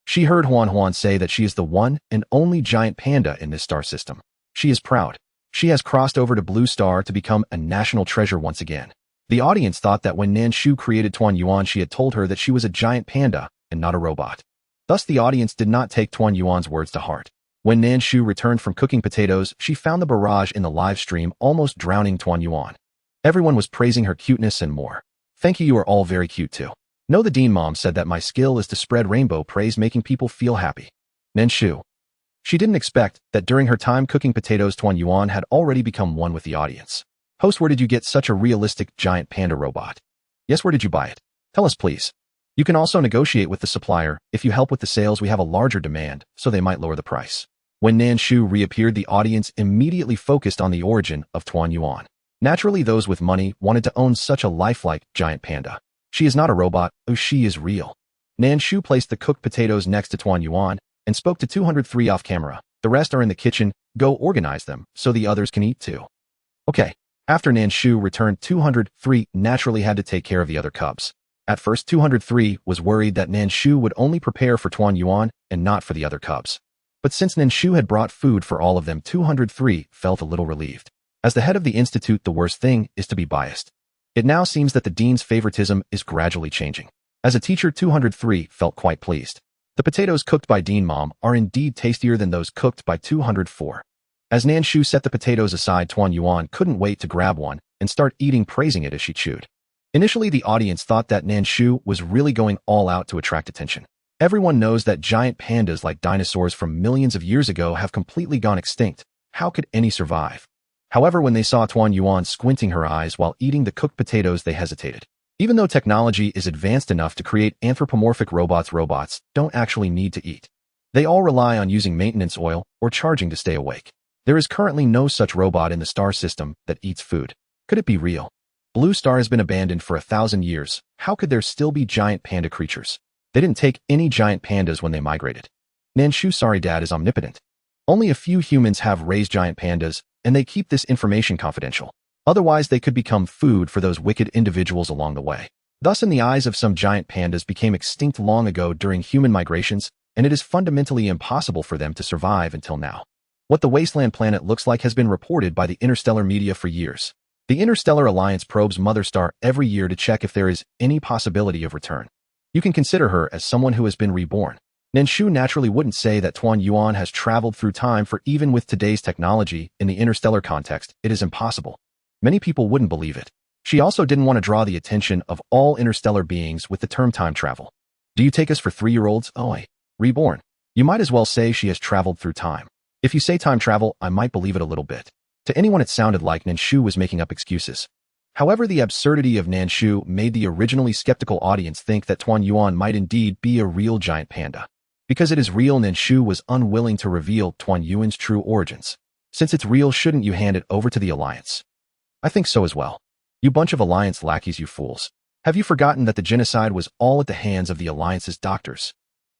She heard Huan say that she is the one and only giant panda in this star system. She is proud. She has crossed over to Blue Star to become a national treasure once again. The audience thought that when Nan Shu created Tuan Yuan, she had told her that she was a giant panda and not a robot. Thus, the audience did not take Tuan Yuan's words to heart. When Nan Shu returned from cooking potatoes, she found the barrage in the live stream almost drowning Tuan Yuan. Everyone was praising her cuteness and more. Thank you, you are all very cute too. No, the Dean Mom said that my skill is to spread rainbow praise, making people feel happy. Nan Shu. She didn't expect that during her time cooking potatoes, Tuan Yuan had already become one with the audience. Host, where did you get such a realistic giant panda robot? Yes, where did you buy it? Tell us, please. You can also negotiate with the supplier. If you help with the sales, we have a larger demand, so they might lower the price. When Nan Shu reappeared, the audience immediately focused on the origin of Tuan Yuan. Naturally, those with money wanted to own such a lifelike giant panda. She is not a robot, oh, she is real. Nan Shu placed the cooked potatoes next to Tuan Yuan and spoke to 203 off camera. The rest are in the kitchen. Go organize them so the others can eat too. Okay. After Nan Shu returned, 203 naturally had to take care of the other cubs. At first, 203 was worried that Nan Shu would only prepare for Tuan Yuan and not for the other cubs. But since Nan Shu had brought food for all of them, 203 felt a little relieved. As the head of the institute, the worst thing is to be biased. It now seems that the dean's favoritism is gradually changing. As a teacher, 203 felt quite pleased. The potatoes cooked by Dean Mom are indeed tastier than those cooked by 204. As Nan Shu set the potatoes aside, Tuan Yuan couldn't wait to grab one and start eating, praising it as she chewed. Initially, the audience thought that Nan Shu was really going all out to attract attention. Everyone knows that giant pandas like dinosaurs from millions of years ago have completely gone extinct. How could any survive? However, when they saw Tuan Yuan squinting her eyes while eating the cooked potatoes, they hesitated. Even though technology is advanced enough to create anthropomorphic robots, robots don't actually need to eat. They all rely on using maintenance oil or charging to stay awake. There is currently no such robot in the star system that eats food. Could it be real? Blue Star has been abandoned for 1,000 years. How could there still be giant panda creatures? They didn't take any giant pandas when they migrated. Nan Shu, sorry, Dad is omnipotent. Only a few humans have raised giant pandas, and they keep this information confidential. Otherwise, they could become food for those wicked individuals along the way. Thus, in the eyes of some, giant pandas became extinct long ago during human migrations, and it is fundamentally impossible for them to survive until now. What the wasteland planet looks like has been reported by the interstellar media for years. The Interstellar Alliance probes Mother Star every year to check if there is any possibility of return. You can consider her as someone who has been reborn. Nan Shu naturally wouldn't say that Tuan Yuan has traveled through time, for even with today's technology, in the interstellar context, it is impossible. Many people wouldn't believe it. She also didn't want to draw the attention of all interstellar beings with the term time travel. Do you take us for 3-year-olds? Oh, reborn. You might as well say she has traveled through time. If you say time travel, I might believe it a little bit. To anyone, it sounded like Nan Shu was making up excuses. However, the absurdity of Nan Shu made the originally skeptical audience think that Tuan Yuan might indeed be a real giant panda. Because it is real, Nan Shu was unwilling to reveal Tuan Yuan's true origins. Since it's real, shouldn't you hand it over to the Alliance? I think so as well. You bunch of Alliance lackeys, you fools. Have you forgotten that the genocide was all at the hands of the Alliance's doctors?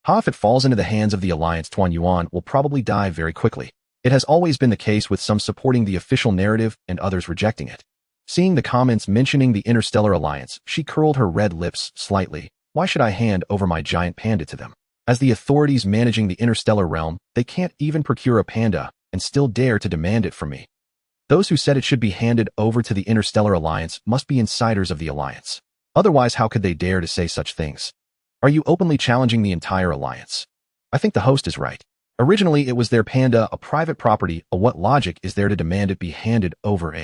If it falls into the hands of the Alliance, Tuan Yuan will probably die very quickly. It has always been the case, with some supporting the official narrative and others rejecting it. Seeing the comments mentioning the Interstellar Alliance, she curled her red lips slightly. Why should I hand over my giant panda to them? As the authorities managing the interstellar realm, they can't even procure a panda and still dare to demand it from me. Those who said it should be handed over to the Interstellar Alliance must be insiders of the Alliance. Otherwise, how could they dare to say such things? Are you openly challenging the entire Alliance? I think the host is right. Originally, it was their panda, a private property. What logic is there to demand it be handed over?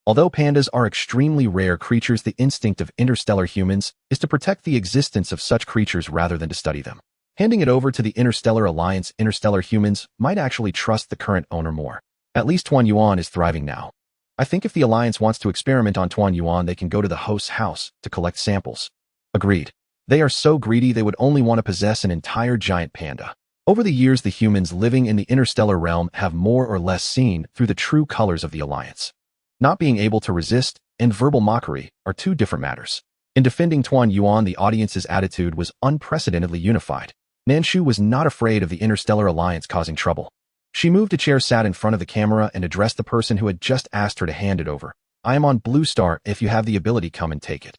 Although pandas are extremely rare creatures, the instinct of interstellar humans is to protect the existence of such creatures rather than to study them. Handing it over to the Interstellar Alliance, interstellar humans might actually trust the current owner more. At least Tuan Yuan is thriving now. I think if the Alliance wants to experiment on Tuan Yuan, they can go to the host's house to collect samples. Agreed. They are so greedy they would only want to possess an entire giant panda. Over the years, the humans living in the interstellar realm have more or less seen through the true colors of the Alliance. Not being able to resist and verbal mockery are two different matters. In defending Tuan Yuan, the audience's attitude was unprecedentedly unified. Nan Shu was not afraid of the Interstellar Alliance causing trouble. She moved a chair, sat in front of the camera, and addressed the person who had just asked her to hand it over. I am on Blue Star. If you have the ability, come and take it.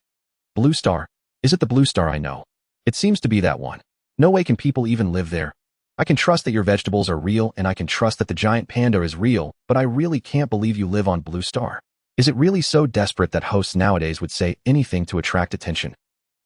Blue Star? Is it the Blue Star I know? It seems to be that one. No way can people even live there. I can trust that your vegetables are real, and I can trust that the giant panda is real, but I really can't believe you live on Blue Star. Is it really so desperate that hosts nowadays would say anything to attract attention?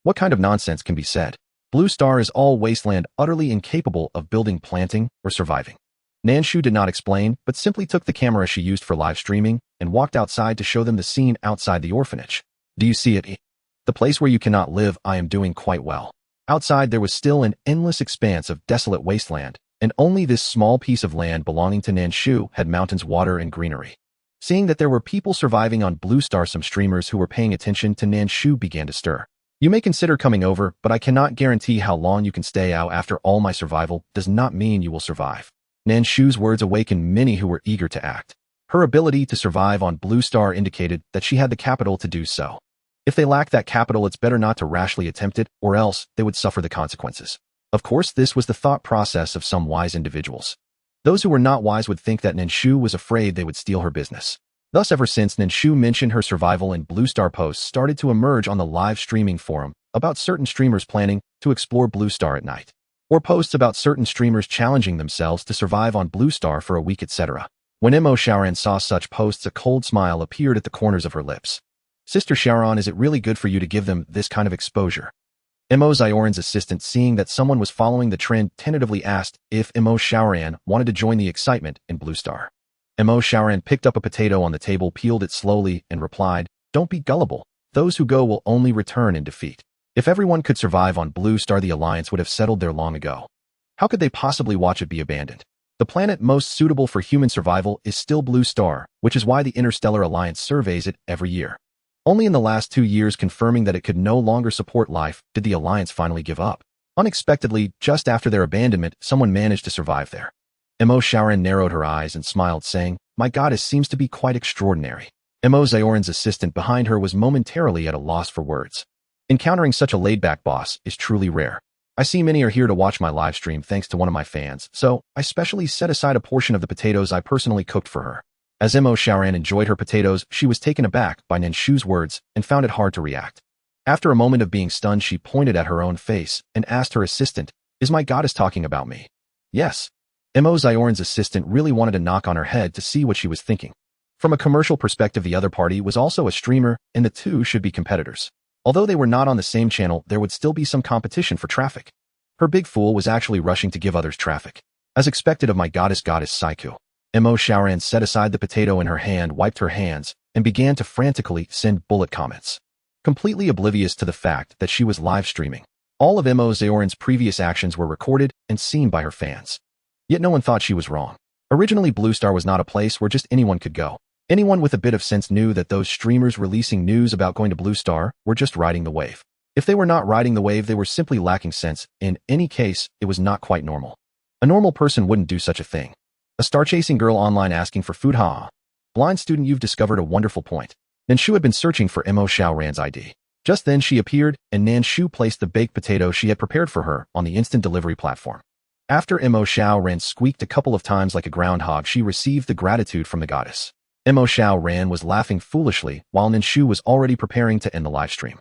What kind of nonsense can be said? Blue Star is all wasteland, utterly incapable of building, planting, or surviving. Nan Shu did not explain, but simply took the camera she used for live streaming and walked outside to show them the scene outside the orphanage. Do you see it? The place where you cannot live. I am doing quite well. Outside there was still an endless expanse of desolate wasteland, and only this small piece of land belonging to Nan Shu had mountains, water, and greenery. Seeing that there were people surviving on Blue Star, some streamers who were paying attention to Nan Shu began to stir. You may consider coming over, but I cannot guarantee how long you can stay out. After all, my survival does not mean you will survive. Nan Shu's words awakened many who were eager to act. Her ability to survive on Blue Star indicated that she had the capital to do so. If they lack that capital, it's better not to rashly attempt it, or else they would suffer the consequences. Of course, this was the thought process of some wise individuals. Those who were not wise would think that Nan Shu was afraid they would steal her business. Thus, ever since Nan Shu mentioned her survival in Blue Star, posts started to emerge on the live streaming forum about certain streamers planning to explore Blue Star at night, or posts about certain streamers challenging themselves to survive on Blue Star for a week, etc. When Mo Xiaoran saw such posts, a cold smile appeared at the corners of her lips. Sister Xiaoran, is it really good for you to give them this kind of exposure? Mo Xiaoran's assistant, seeing that someone was following the trend, tentatively asked if Mo Xiaoran wanted to join the excitement in Blue Star. Mo Xiaoran picked up a potato on the table, peeled it slowly, and replied, "Don't be gullible. Those who go will only return in defeat. If everyone could survive on Blue Star, the Alliance would have settled there long ago. How could they possibly watch it be abandoned? The planet most suitable for human survival is still Blue Star, which is why the Interstellar Alliance surveys it every year. Only in the last 2 years, confirming that it could no longer support life, did the Alliance finally give up. Unexpectedly, just after their abandonment, someone managed to survive there." Mo Xiaoran narrowed her eyes and smiled, saying, "My goddess seems to be quite extraordinary." Mo Xiaoran's assistant behind her was momentarily at a loss for words. Encountering such a laid-back boss is truly rare. I see many are here to watch my live stream thanks to one of my fans, so I specially set aside a portion of the potatoes I personally cooked for her. As Mo Xiaoran enjoyed her potatoes, she was taken aback by Nan Shu's words and found it hard to react. After a moment of being stunned, she pointed at her own face and asked her assistant, "Is my goddess talking about me?" "Yes." Mo Xiaoran's assistant really wanted to knock on her head to see what she was thinking. From a commercial perspective, the other party was also a streamer, and the two should be competitors. Although they were not on the same channel, there would still be some competition for traffic. Her big fool was actually rushing to give others traffic. As expected of my goddess Saiku. Mo Xiaoran set aside the potato in her hand, wiped her hands, and began to frantically send bullet comments. Completely oblivious to the fact that she was live streaming. All of Mo Xiaoran's previous actions were recorded and seen by her fans. Yet no one thought she was wrong. Originally, Blue Star was not a place where just anyone could go. Anyone with a bit of sense knew that those streamers releasing news about going to Blue Star were just riding the wave. If they were not riding the wave, they were simply lacking sense. In any case, it was not quite normal. A normal person wouldn't do such a thing. A star-chasing girl online asking for food, ha. Blind student, you've discovered a wonderful point. Nan Shu had been searching for Mo Xiaoran's ID. Just then she appeared, and Nan Shu placed the baked potato she had prepared for her on the instant delivery platform. After Mo Xiaoran squeaked a couple of times like a groundhog, she received the gratitude from the goddess. Mo Xiaoran was laughing foolishly while Nan Shu was already preparing to end the livestream.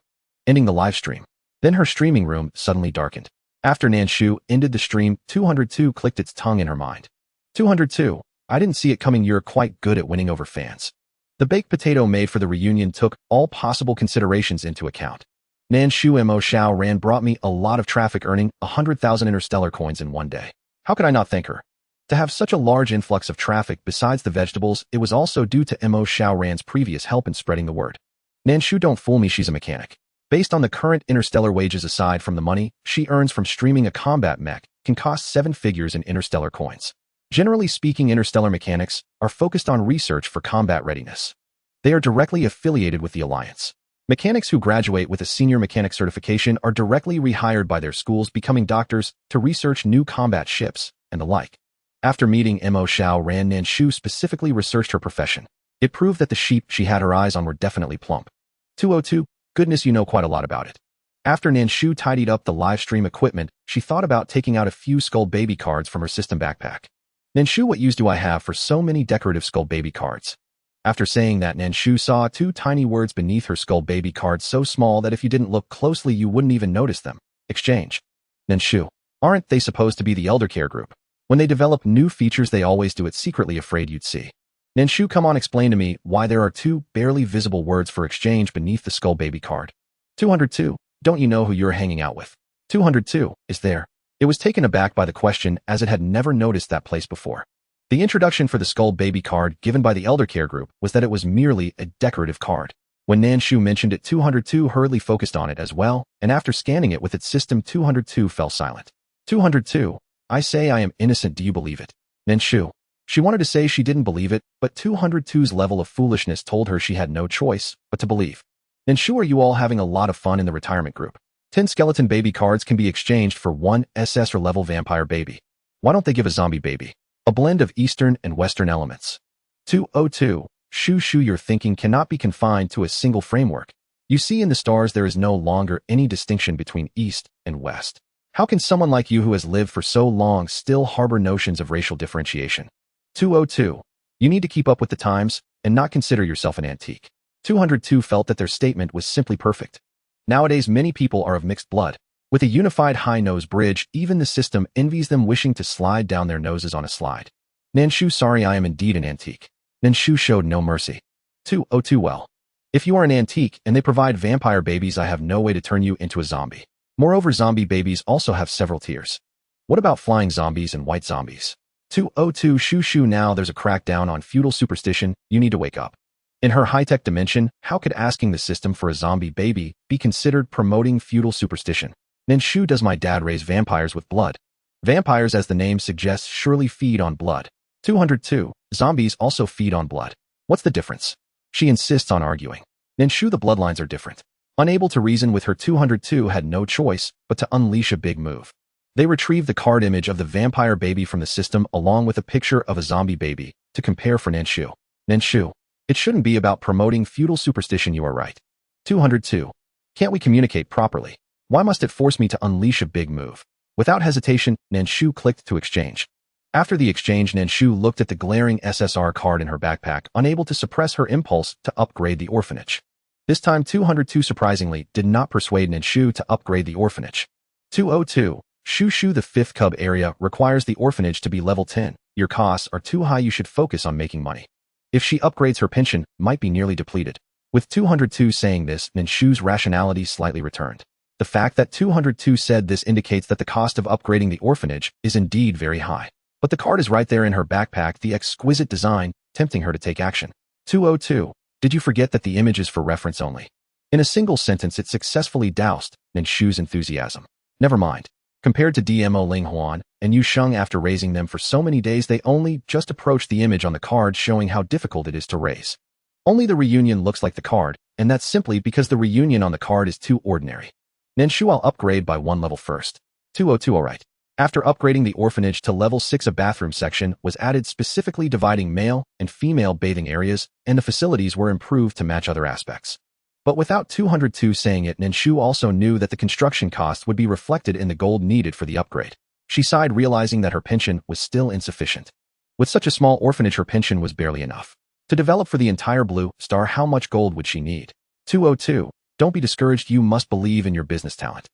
Ending the livestream. Then her streaming room suddenly darkened. After Nan Shu ended the stream, 202 clicked its tongue in her mind. 202, I didn't see it coming. You're quite good at winning over fans. The baked potato made for the reunion took all possible considerations into account. Nan Shu Mo Xiaoran brought me a lot of traffic, earning 100,000 interstellar coins in one day. How could I not thank her? To have such a large influx of traffic besides the vegetables, it was also due to Mo Xiaoran's previous help in spreading the word. Nan Shu, don't fool me, she's a mechanic. Based on the current interstellar wages, aside from the money she earns from streaming a combat mech, can cost 7 figures in interstellar coins. Generally speaking, interstellar mechanics are focused on research for combat readiness. They are directly affiliated with the Alliance. Mechanics who graduate with a senior mechanic certification are directly rehired by their schools, becoming doctors to research new combat ships and the like. After meeting Mo Xiaoran, Nan Shu specifically researched her profession. It proved that the sheep she had her eyes on were definitely plump. 202, goodness, you know quite a lot about it. After Nan Shu tidied up the live stream equipment, she thought about taking out a few Skull Baby cards from her system backpack. Nan Shu, what use do I have for so many decorative Skull Baby cards? After saying that, Nan Shu saw 2 tiny words beneath her Skull Baby cards, so small that if you didn't look closely you wouldn't even notice them. Exchange. Nan Shu, aren't they supposed to be the elder care group? When they develop new features they always do it secretly, afraid you'd see. Nan Shu, come on, explain to me why there are 2 barely visible words for exchange beneath the Skull Baby card. 202, don't you know who you're hanging out with? 202, is there? It was taken aback by the question, as it had never noticed that place before. The introduction for the Skull Baby card given by the Elder Care Group was that it was merely a decorative card. When Nan Shu mentioned it, 202 hurriedly focused on it as well, and after scanning it with its system, 202 fell silent. 202, I say I am innocent, do you believe it? Nan Shu. She wanted to say she didn't believe it, but 202's level of foolishness told her she had no choice but to believe. Nan Shu, are you all having a lot of fun in the retirement group? 10 skeleton baby cards can be exchanged for 1 SS or level vampire baby. Why don't they give a zombie baby? A blend of Eastern and Western elements. 202, Shu, your thinking cannot be confined to a single framework. You see, in the stars there is no longer any distinction between East and West. How can someone like you who has lived for so long still harbor notions of racial differentiation? 202, you need to keep up with the times and not consider yourself an antique. 202 felt that their statement was simply perfect. Nowadays many people are of mixed blood. With a unified high nose bridge, even the system envies them, wishing to slide down their noses on a slide. Nan Shu, sorry, I am indeed an antique. Nan Shu showed no mercy. 202, well, if you are an antique and they provide vampire babies, I have no way to turn you into a zombie. Moreover, zombie babies also have several tiers. What about flying zombies and white zombies? 202, Shu, now there's a crackdown on feudal superstition, you need to wake up. In her high-tech dimension, how could asking the system for a zombie baby be considered promoting feudal superstition? Nan Shu, does my dad raise vampires with blood? Vampires, as the name suggests, surely feed on blood. 202, zombies also feed on blood. What's the difference? She insists on arguing. Nan Shu, the bloodlines are different. Unable to reason with her, 202 had no choice but to unleash a big move. They retrieved the card image of the vampire baby from the system along with a picture of a zombie baby to compare for Nan Shu. Nan Shu, it shouldn't be about promoting feudal superstition, you are right. 202, can't we communicate properly? Why must it force me to unleash a big move? Without hesitation, Nan Shu clicked to exchange. After the exchange, Nan Shu looked at the glaring SSR card in her backpack, unable to suppress her impulse to upgrade the orphanage. This time, 202 surprisingly did not persuade Nan Shu to upgrade the orphanage. 202, Shu, the 5th cub area requires the orphanage to be level 10. Your costs are too high, you should focus on making money. If she upgrades, her pension might be nearly depleted. With 202 saying this, Nan Shu's rationality slightly returned. The fact that 202 said this indicates that the cost of upgrading the orphanage is indeed very high. But the card is right there in her backpack, the exquisite design, tempting her to take action. 202, did you forget that the image is for reference only? In a single sentence, it successfully doused Nan Shu's enthusiasm. Never mind. Compared to DMO Ling Huan and Yu Sheng, after raising them for so many days, they only just approached the image on the card, showing how difficult it is to raise. Only the reunion looks like the card, and that's simply because the reunion on the card is too ordinary. Nan Shu, I'll upgrade by 1 level first. 202 alright. After upgrading the orphanage to level 6, a bathroom section was added specifically dividing male and female bathing areas, and the facilities were improved to match other aspects. But without 202 saying it, Nan Shu also knew that the construction cost would be reflected in the gold needed for the upgrade. She sighed, realizing that her pension was still insufficient. With such a small orphanage, her pension was barely enough. To develop for the entire Blue Star, how much gold would she need? 202. Don't be discouraged, you must believe in your business talent.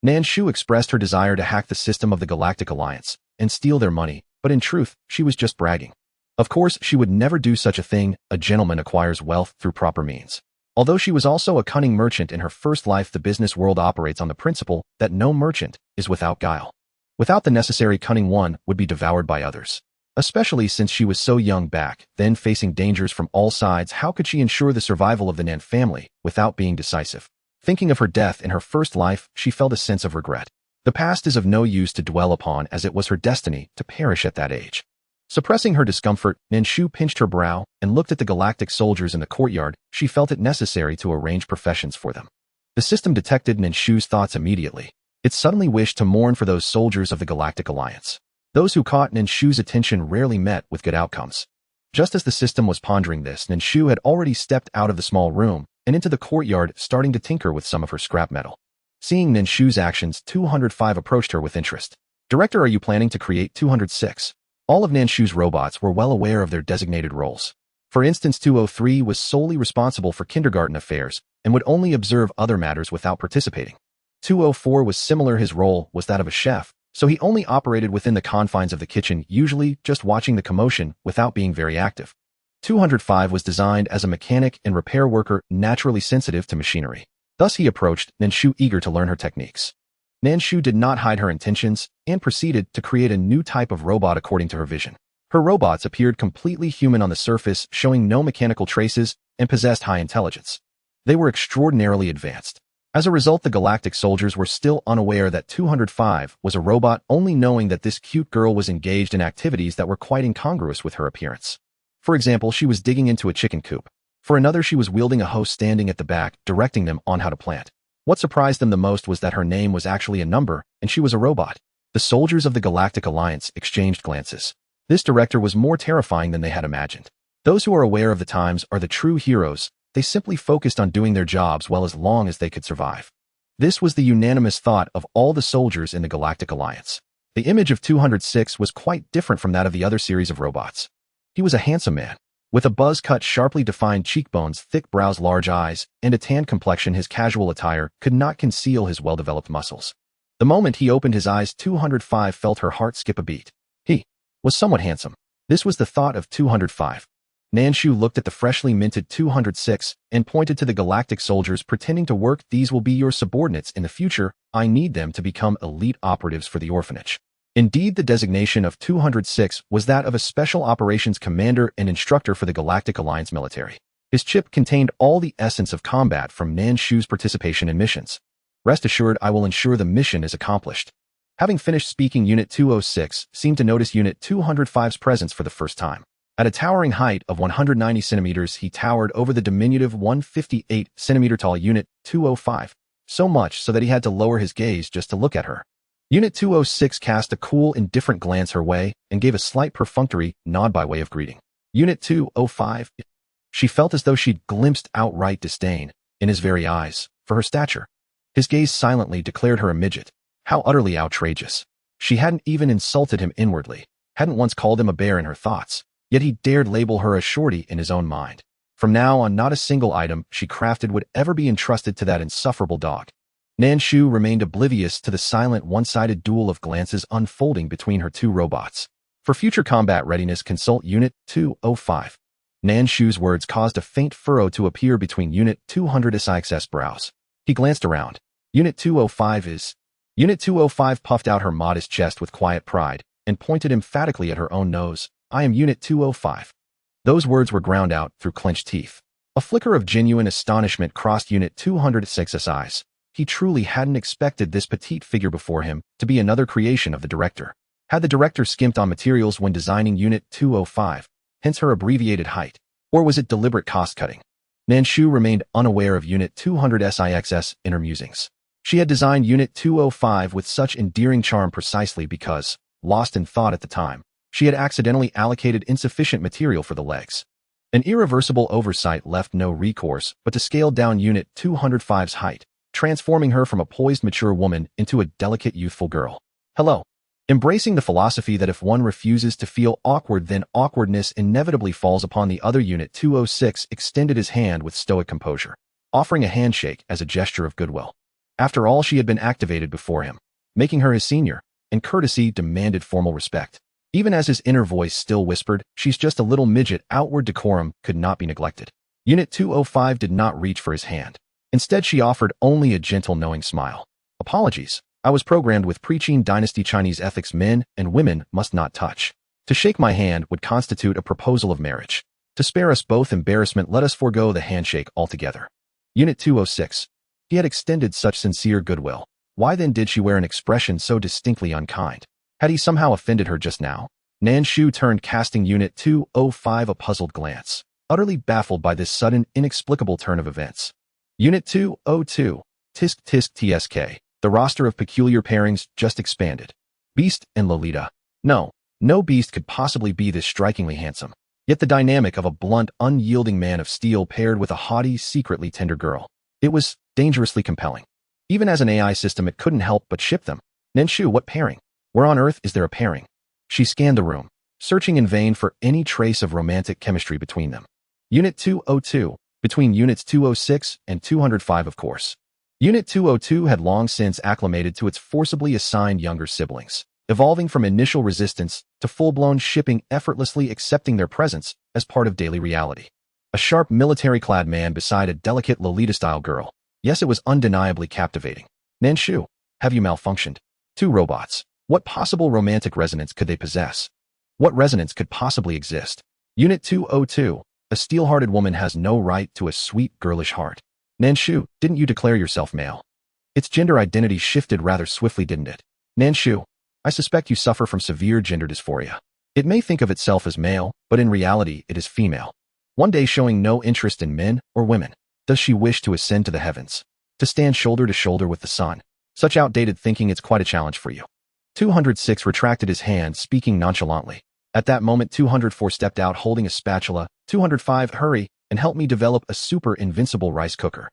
Nan Shu expressed her desire to hack the system of the Galactic Alliance and steal their money, but in truth, she was just bragging. Of course, she would never do such a thing. A gentleman acquires wealth through proper means. Although she was also a cunning merchant in her first life, the business world operates on the principle that no merchant is without guile. Without the necessary cunning, one would be devoured by others. Especially since she was so young back then, facing dangers from all sides, how could she ensure the survival of the Nan family without being decisive? Thinking of her death in her first life, she felt a sense of regret. The past is of no use to dwell upon, as it was her destiny to perish at that age. Suppressing her discomfort, Nan Shu pinched her brow and looked at the galactic soldiers in the courtyard. She felt it necessary to arrange professions for them. The system detected Nan Shu's thoughts immediately. It suddenly wished to mourn for those soldiers of the Galactic Alliance. Those who caught Nan Shu's attention rarely met with good outcomes. Just as the system was pondering this, Nan Shu had already stepped out of the small room and into the courtyard, starting to tinker with some of her scrap metal. Seeing Nan Shu's actions, 205 approached her with interest. Director, are you planning to create 206? All of Nan Shu's robots were well aware of their designated roles. For instance, 203 was solely responsible for kindergarten affairs and would only observe other matters without participating. 204 was similar. His role was that of a chef, so he only operated within the confines of the kitchen, usually just watching the commotion without being very active. 205 was designed as a mechanic and repair worker, naturally sensitive to machinery. Thus he approached Nan Shu, eager to learn her techniques. Nan Shu did not hide her intentions and proceeded to create a new type of robot according to her vision. Her robots appeared completely human on the surface, showing no mechanical traces, and possessed high intelligence. They were extraordinarily advanced. As a result, the galactic soldiers were still unaware that 205 was a robot, only knowing that this cute girl was engaged in activities that were quite incongruous with her appearance. For example, she was digging into a chicken coop. For another, she was wielding a hoe, standing at the back, directing them on how to plant. What surprised them the most was that her name was actually a number, and she was a robot. The soldiers of the Galactic Alliance exchanged glances. This director was more terrifying than they had imagined. Those who are aware of the times are the true heroes. They simply focused on doing their jobs well as long as they could survive. This was the unanimous thought of all the soldiers in the Galactic Alliance. The image of 206 was quite different from that of the other series of robots. He was a handsome man. With a buzz-cut, sharply defined cheekbones, thick brows, large eyes, and a tan complexion, his casual attire could not conceal his well-developed muscles. The moment he opened his eyes, 205 felt her heart skip a beat. He was somewhat handsome. This was the thought of 205. Nan Shu looked at the freshly minted 206 and pointed to the galactic soldiers, pretending to work. These will be your subordinates in the future. I need them to become elite operatives for the orphanage. Indeed, the designation of 206 was that of a special operations commander and instructor for the Galactic Alliance military. His chip contained all the essence of combat from Nan Shu's participation in missions. Rest assured, I will ensure the mission is accomplished. Having finished speaking, Unit 206 seemed to notice Unit 205's presence for the first time. At a towering height of 190 centimeters, he towered over the diminutive 158 centimeter tall Unit 205, so much so that he had to lower his gaze just to look at her. Unit 206 cast a cool, indifferent glance her way and gave a slight perfunctory nod by way of greeting. Unit 205. She felt as though she'd glimpsed outright disdain in his very eyes for her stature. His gaze silently declared her a midget. How utterly outrageous. She hadn't even insulted him inwardly, hadn't once called him a bear in her thoughts, yet he dared label her a shorty in his own mind. From now on, not a single item she crafted would ever be entrusted to that insufferable dog. Nan Shu remained oblivious to the silent, one-sided duel of glances unfolding between her two robots. For future combat readiness, consult Unit 205. Nan Shu's words caused a faint furrow to appear between Unit 206's brows. He glanced around. Unit 205 is... Unit 205 puffed out her modest chest with quiet pride and pointed emphatically at her own nose. I am Unit 205. Those words were ground out through clenched teeth. A flicker of genuine astonishment crossed Unit 206's eyes. He truly hadn't expected this petite figure before him to be another creation of the director. Had the director skimped on materials when designing Unit 205, hence her abbreviated height? Or was it deliberate cost-cutting? Nan Shu remained unaware of Unit 206's inner musings. She had designed Unit 205 with such endearing charm precisely because, lost in thought at the time, she had accidentally allocated insufficient material for the legs. An irreversible oversight left no recourse but to scale down Unit 205's height, transforming her from a poised mature woman into a delicate youthful girl. Hello. Embracing the philosophy that if one refuses to feel awkward, then awkwardness inevitably falls upon the other, Unit 206 extended his hand with stoic composure, offering a handshake as a gesture of goodwill. After all, she had been activated before him, making her his senior, and courtesy demanded formal respect. Even as his inner voice still whispered, "She's just a little midget," outward decorum could not be neglected. Unit 205 did not reach for his hand. Instead, she offered only a gentle, knowing smile. "Apologies. I was programmed with preaching dynasty Chinese ethics. Men and women must not touch. To shake my hand would constitute a proposal of marriage. To spare us both embarrassment, let us forego the handshake altogether." Unit 206. He had extended such sincere goodwill. Why then did she wear an expression so distinctly unkind? Had he somehow offended her just now? Nan Shu turned, casting Unit 205 a puzzled glance, utterly baffled by this sudden, inexplicable turn of events. Unit 202. Tisk tisk tsk. The roster of peculiar pairings just expanded. Beast and Lolita. No beast could possibly be this strikingly handsome. Yet the dynamic of a blunt, unyielding man of steel paired with a haughty, secretly tender girl. It was dangerously compelling. Even as an AI system, it couldn't help but ship them. Nan Shu, what pairing? Where on earth is there a pairing? She scanned the room, searching in vain for any trace of romantic chemistry between them. Unit 202. Between Units 206 and 205, of course. Unit 202 had long since acclimated to its forcibly assigned younger siblings, evolving from initial resistance to full-blown shipping, effortlessly accepting their presence as part of daily reality. A sharp, military-clad man beside a delicate Lolita-style girl. Yes, it was undeniably captivating. Nan Shu, have you malfunctioned? Two robots. What possible romantic resonance could they possess? What resonance could possibly exist? Unit 202. A steel-hearted woman has no right to a sweet, girlish heart. Nan Shu, didn't you declare yourself male? Its gender identity shifted rather swiftly, didn't it? Nan Shu, I suspect you suffer from severe gender dysphoria. It may think of itself as male, but in reality it is female. One day showing no interest in men or women. Does she wish to ascend to the heavens? To stand shoulder to shoulder with the sun? Such outdated thinking, it's quite a challenge for you. 206 retracted his hand, speaking nonchalantly. At that moment, 204 stepped out holding a spatula. 205, hurry and help me develop a super invincible rice cooker.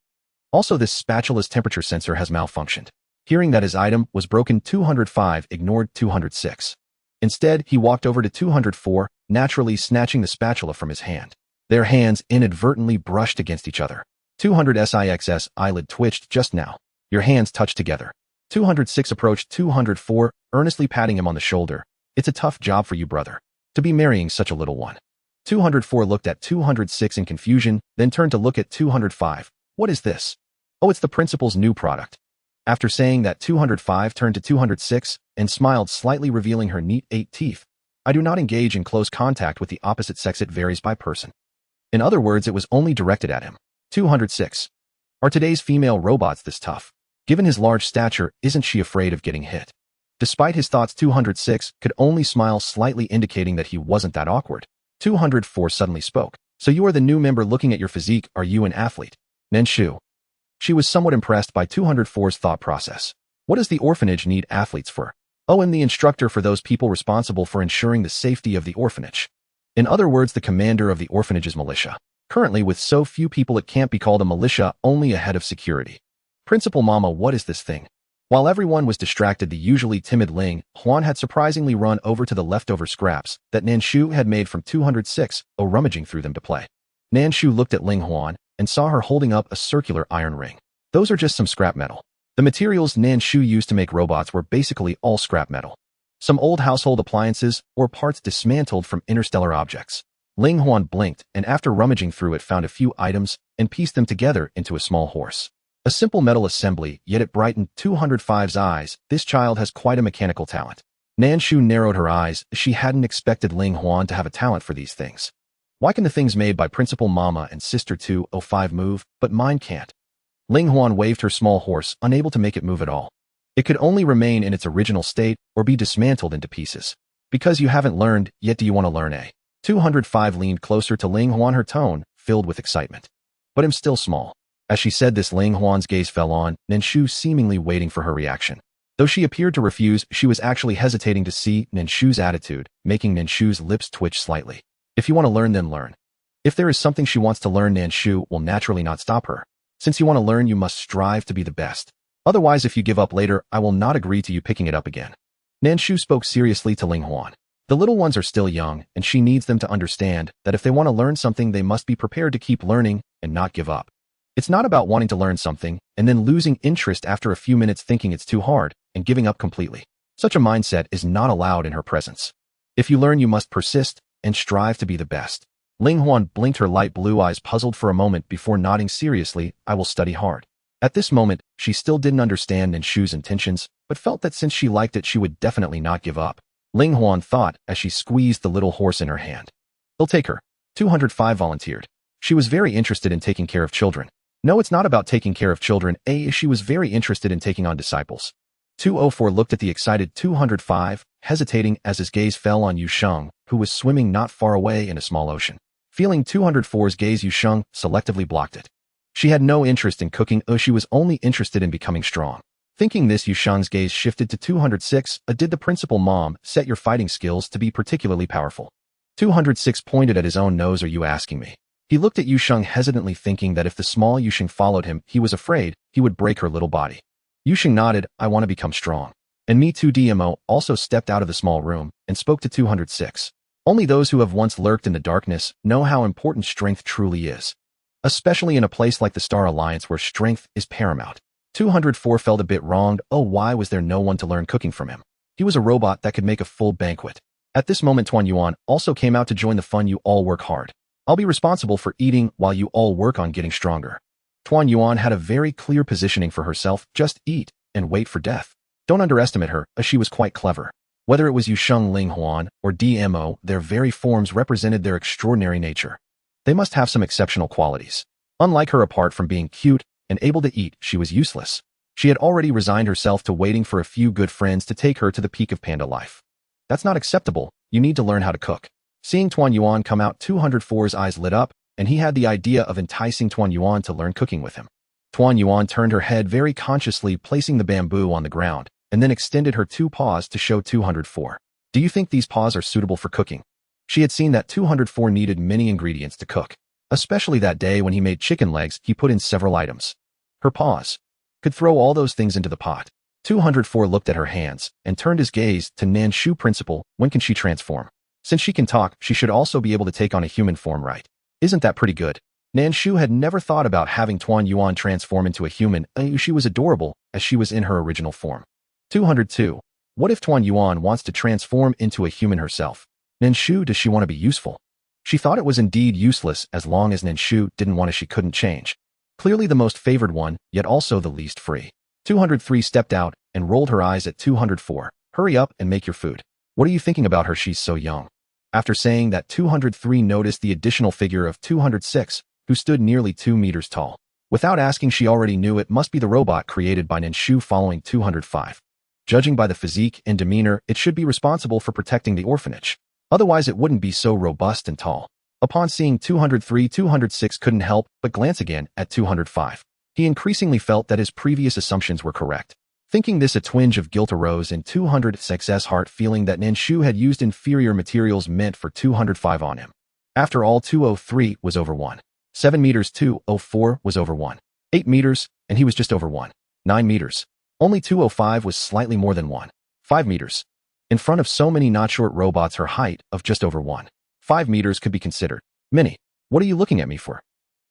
Also, this spatula's temperature sensor has malfunctioned. Hearing that his item was broken, 205 ignored 206. Instead, he walked over to 204, naturally snatching the spatula from his hand. Their hands inadvertently brushed against each other. 206's eyelid twitched just now. Your hands touched together. 206 approached 204, earnestly patting him on the shoulder. It's a tough job for you, brother, to be marrying such a little one. 204 looked at 206 in confusion, then turned to look at 205. What is this? Oh, it's the principal's new product. After saying that, 205 turned to 206 and smiled slightly, revealing her neat 8 teeth. I do not engage in close contact with the opposite sex. It varies by person. In other words, it was only directed at him. 206. Are today's female robots this tough? Given his large stature, isn't she afraid of getting hit? Despite his thoughts, 206 could only smile slightly, indicating that he wasn't that awkward. 204 suddenly spoke. So you are the new member. Looking at your physique, are you an athlete? Nan Shu. She was somewhat impressed by 204's thought process. What does the orphanage need athletes for? Oh, I'm the instructor for those people responsible for ensuring the safety of the orphanage. In other words, the commander of the orphanage's militia. Currently, with so few people, it can't be called a militia, only a head of security. Principal Mama, what is this thing? While everyone was distracted, the usually timid Ling Huan had surprisingly run over to the leftover scraps that Nan Shu had made from 206, rummaging through them to play. Nan Shu looked at Ling Huan and saw her holding up a circular iron ring. Those are just some scrap metal. The materials Nan Shu used to make robots were basically all scrap metal. Some old household appliances or parts dismantled from interstellar objects. Ling Huan blinked and after rummaging through it found a few items and pieced them together into a small horse. A simple metal assembly, yet it brightened 205's eyes. This child has quite a mechanical talent. Nan Shu narrowed her eyes. She hadn't expected Ling Huan to have a talent for these things. Why can the things made by Principal Mama and Sister 205 move, but mine can't? Ling Huan waved her small horse, unable to make it move at all. It could only remain in its original state or be dismantled into pieces. Because you haven't learned, yet do you want to learn, eh? 205 leaned closer to Ling Huan, her tone filled with excitement. But I'm still small. As she said this, Ling Huan's gaze fell on Nan Shu, seemingly waiting for her reaction. Though she appeared to refuse, she was actually hesitating to see Nan Shu's attitude, making Nan Shu's lips twitch slightly. If you want to learn, then learn. If there is something she wants to learn, Nan Shu will naturally not stop her. Since you want to learn, you must strive to be the best. Otherwise, if you give up later, I will not agree to you picking it up again. Nan Shu spoke seriously to Ling Huan. The little ones are still young, and she needs them to understand that if they want to learn something, they must be prepared to keep learning and not give up. It's not about wanting to learn something and then losing interest after a few minutes thinking it's too hard and giving up completely. Such a mindset is not allowed in her presence. If you learn, you must persist and strive to be the best. Ling Huan blinked her light blue eyes, puzzled for a moment before nodding seriously. I will study hard. At this moment, she still didn't understand Nan Shu's intentions, but felt that since she liked it, she would definitely not give up. Ling Huan thought as she squeezed the little horse in her hand. He'll take her. 205 volunteered. She was very interested in taking care of children. No, it's not about taking care of children. She was very interested in taking on disciples. 204 looked at the excited 205, hesitating as his gaze fell on Yu Sheng, who was swimming not far away in a small ocean. Feeling 204's gaze, Yu Sheng selectively blocked it. She had no interest in cooking, she was only interested in becoming strong. Thinking this, Yu Sheng's gaze shifted to 206. Did the principal mom set your fighting skills to be particularly powerful? 206 pointed at his own nose. Are you asking me? He looked at Yu Sheng hesitantly, thinking that if the small Yu Sheng followed him, he was afraid he would break her little body. Yu Sheng nodded. I want to become strong. And me too. DMO also stepped out of the small room and spoke to 206. Only those who have once lurked in the darkness know how important strength truly is. Especially in a place like the Star Alliance where strength is paramount. 204 felt a bit wronged. Why was there no one to learn cooking from him? He was a robot that could make a full banquet. At this moment, Tuan Yuan also came out to join the fun. You all work hard. I'll be responsible for eating while you all work on getting stronger. Tuan Yuan had a very clear positioning for herself. Just eat and wait for death. Don't underestimate her, as she was quite clever. Whether it was Yu Sheng, Ling Huan, or DMO, their very forms represented their extraordinary nature. They must have some exceptional qualities. Unlike her, apart from being cute and able to eat, she was useless. She had already resigned herself to waiting for a few good friends to take her to the peak of panda life. That's not acceptable. You need to learn how to cook. Seeing Tuan Yuan come out, 204's eyes lit up, and he had the idea of enticing Tuan Yuan to learn cooking with him. Tuan Yuan turned her head very consciously, placing the bamboo on the ground, and then extended her 2 paws to show 204. Do you think these paws are suitable for cooking? She had seen that 204 needed many ingredients to cook. Especially that day when he made chicken legs, he put in several items. Her paws could throw all those things into the pot. 204 looked at her hands and turned his gaze to Nan Shu. Principal, when can she transform? Since she can talk, she should also be able to take on a human form, right? Isn't that pretty good? Nan Shu had never thought about having Tuan Yuan transform into a human. She was adorable as she was in her original form. 202. What if Tuan Yuan wants to transform into a human herself? Nan Shu, does she want to be useful? She thought it was indeed useless as long as Nan Shu didn't want to. She couldn't change. Clearly the most favored one, yet also the least free. 203 stepped out and rolled her eyes at 204. Hurry up and make your food. What are you thinking about her? She's so young. After saying that, 203 noticed the additional figure of 206, who stood nearly 2 meters tall. Without asking, she already knew it must be the robot created by Nan Shu following 205. Judging by the physique and demeanor, it should be responsible for protecting the orphanage. Otherwise, it wouldn't be so robust and tall. Upon seeing 203, 206 couldn't help but glance again at 205. He increasingly felt that his previous assumptions were correct. Thinking this, a twinge of guilt arose in 206's heart, feeling that Nan Shu had used inferior materials meant for 205 on him. After all, 203 was over 1. 7 meters, 204 was over 1. 8 meters, and he was just over 1. 9 meters. Only 205 was slightly more than 1. 5 meters. In front of so many not short robots, her height of just over 1. 5 meters could be considered mini. What are you looking at me for?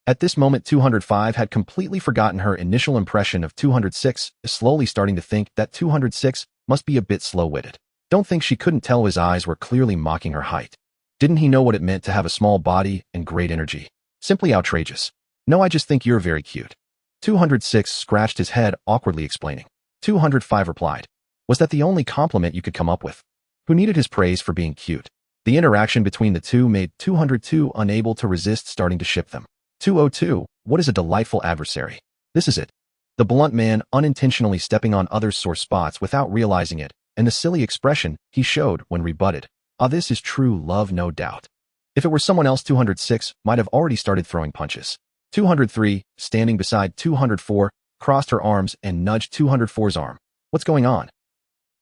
At this moment, 205 had completely forgotten her initial impression of 206, slowly starting to think that 206 must be a bit slow-witted. Don't think she couldn't tell his eyes were clearly mocking her height. Didn't he know what it meant to have a small body and great energy? Simply outrageous. No, I just think you're very cute. 206 scratched his head, awkwardly explaining. 205 replied. Was that the only compliment you could come up with? Who needed his praise for being cute? The interaction between the two made 202 unable to resist starting to ship them. 202, what is a delightful adversary? This is it. The blunt man unintentionally stepping on others' sore spots without realizing it, and the silly expression he showed when rebutted. This is true love, no doubt. If it were someone else, 206 might have already started throwing punches. 203, standing beside 204, crossed her arms and nudged 204's arm. What's going on?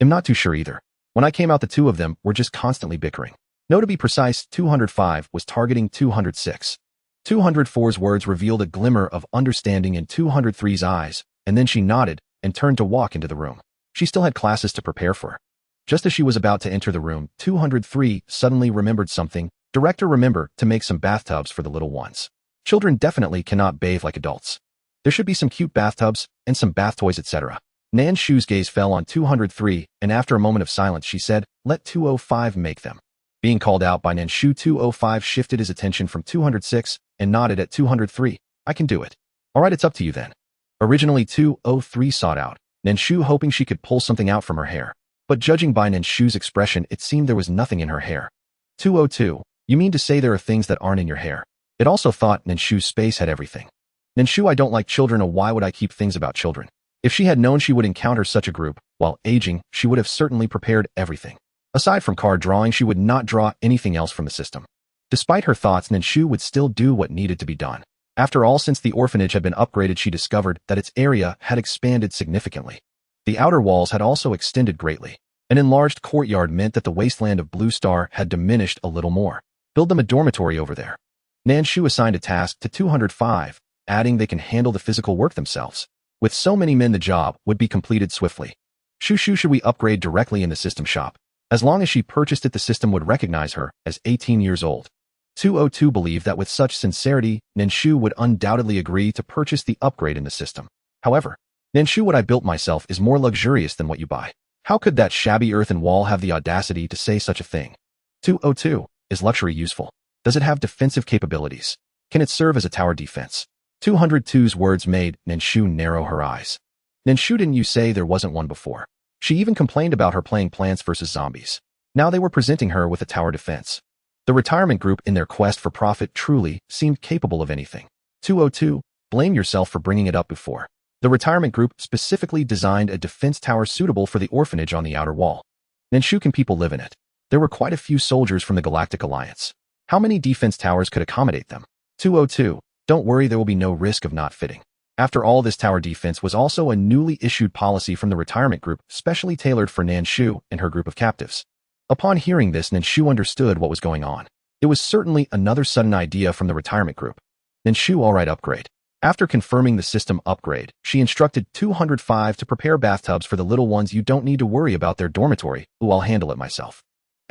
I'm not too sure either. When I came out, the two of them were just constantly bickering. No, to be precise, 205 was targeting 206. 204's words revealed a glimmer of understanding in 203's eyes, and then she nodded and turned to walk into the room. She still had classes to prepare for. Just as she was about to enter the room, 203 suddenly remembered something. Director, remember to make some bathtubs for the little ones. Children definitely cannot bathe like adults. There should be some cute bathtubs and some bath toys, etc. Nan Shu's gaze fell on 203, and after a moment of silence she said, let 205 make them. Being called out by Nan Shu, 205 shifted his attention from 206 and nodded at 203. I can do it. Alright, it's up to you then. Originally 203 sought out Nan Shu, hoping she could pull something out from her hair. But judging by Nan Shu's expression, it seemed there was nothing in her hair. 202, you mean to say there are things that aren't in your hair? It also thought Nan Shu's space had everything. Nan Shu, I don't like children, or why would I keep things about children? If she had known she would encounter such a group, while aging, she would have certainly prepared everything. Aside from card drawing, she would not draw anything else from the system. Despite her thoughts, Nan Shu would still do what needed to be done. After all, since the orphanage had been upgraded, she discovered that its area had expanded significantly. The outer walls had also extended greatly. An enlarged courtyard meant that the wasteland of Blue Star had diminished a little more. Build them a dormitory over there. Nan Shu assigned a task to 205, adding they can handle the physical work themselves. With so many men, the job would be completed swiftly. Shu, should we upgrade directly in the system shop? As long as she purchased it, the system would recognize her as 18 years old. 202 believed that with such sincerity, Nan Shu would undoubtedly agree to purchase the upgrade in the system. However, Nan Shu, what I built myself is more luxurious than what you buy. How could that shabby earthen wall have the audacity to say such a thing? 202, is luxury useful? Does it have defensive capabilities? Can it serve as a tower defense? 202's words made Nan Shu narrow her eyes. Nan Shu, didn't you say there wasn't one before? She even complained about her playing Plants vs. Zombies. Now they were presenting her with a tower defense. The retirement group, in their quest for profit, truly seemed capable of anything. 202, blame yourself for bringing it up before. The retirement group specifically designed a defense tower suitable for the orphanage on the outer wall. Nan Shu, can people live in it? There were quite a few soldiers from the Galactic Alliance. How many defense towers could accommodate them? 202, don't worry, there will be no risk of not fitting. After all, this tower defense was also a newly issued policy from the retirement group, specially tailored for Nan Shu and her group of captives. Upon hearing this, Nan Shu understood what was going on. It was certainly another sudden idea from the retirement group. Nan Shu, alright, upgrade. After confirming the system upgrade, she instructed 205 to prepare bathtubs for the little ones. You don't need to worry about their dormitory. I'll handle it myself.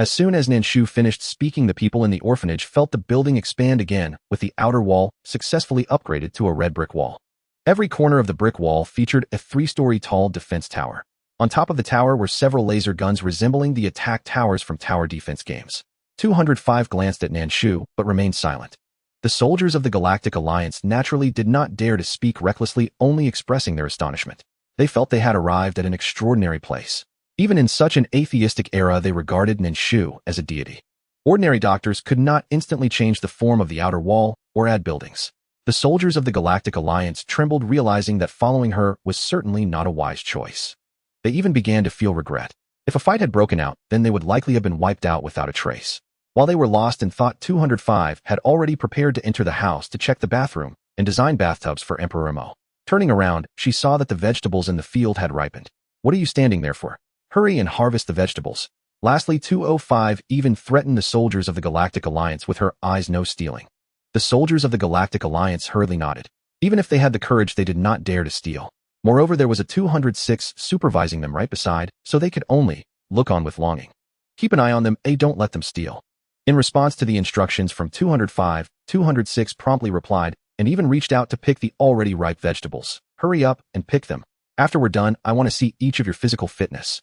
As soon as Nan Shu finished speaking, the people in the orphanage felt the building expand again, with the outer wall successfully upgraded to a red brick wall. Every corner of the brick wall featured a 3-story tall defense tower. On top of the tower were several laser guns resembling the attack towers from tower defense games. 205 glanced at Nan Shu, but remained silent. The soldiers of the Galactic Alliance naturally did not dare to speak recklessly, only expressing their astonishment. They felt they had arrived at an extraordinary place. Even in such an atheistic era, they regarded Nan Shu as a deity. Ordinary doctors could not instantly change the form of the outer wall or add buildings. The soldiers of the Galactic Alliance trembled, realizing that following her was certainly not a wise choice. They even began to feel regret. If a fight had broken out, then they would likely have been wiped out without a trace. While they were lost in thought, 205 had already prepared to enter the house to check the bathroom and design bathtubs for Emperor Mo. Turning around, she saw that the vegetables in the field had ripened. What are you standing there for? Hurry and harvest the vegetables. Lastly, 205 even threatened the soldiers of the Galactic Alliance with her eyes no stealing. The soldiers of the Galactic Alliance hurriedly nodded. Even if they had the courage, they did not dare to steal. Moreover, there was a 206 supervising them right beside, so they could only look on with longing. Keep an eye on them, don't let them steal. In response to the instructions from 205, 206 promptly replied and even reached out to pick the already ripe vegetables. Hurry up and pick them. After we're done, I want to see each of your physical fitness.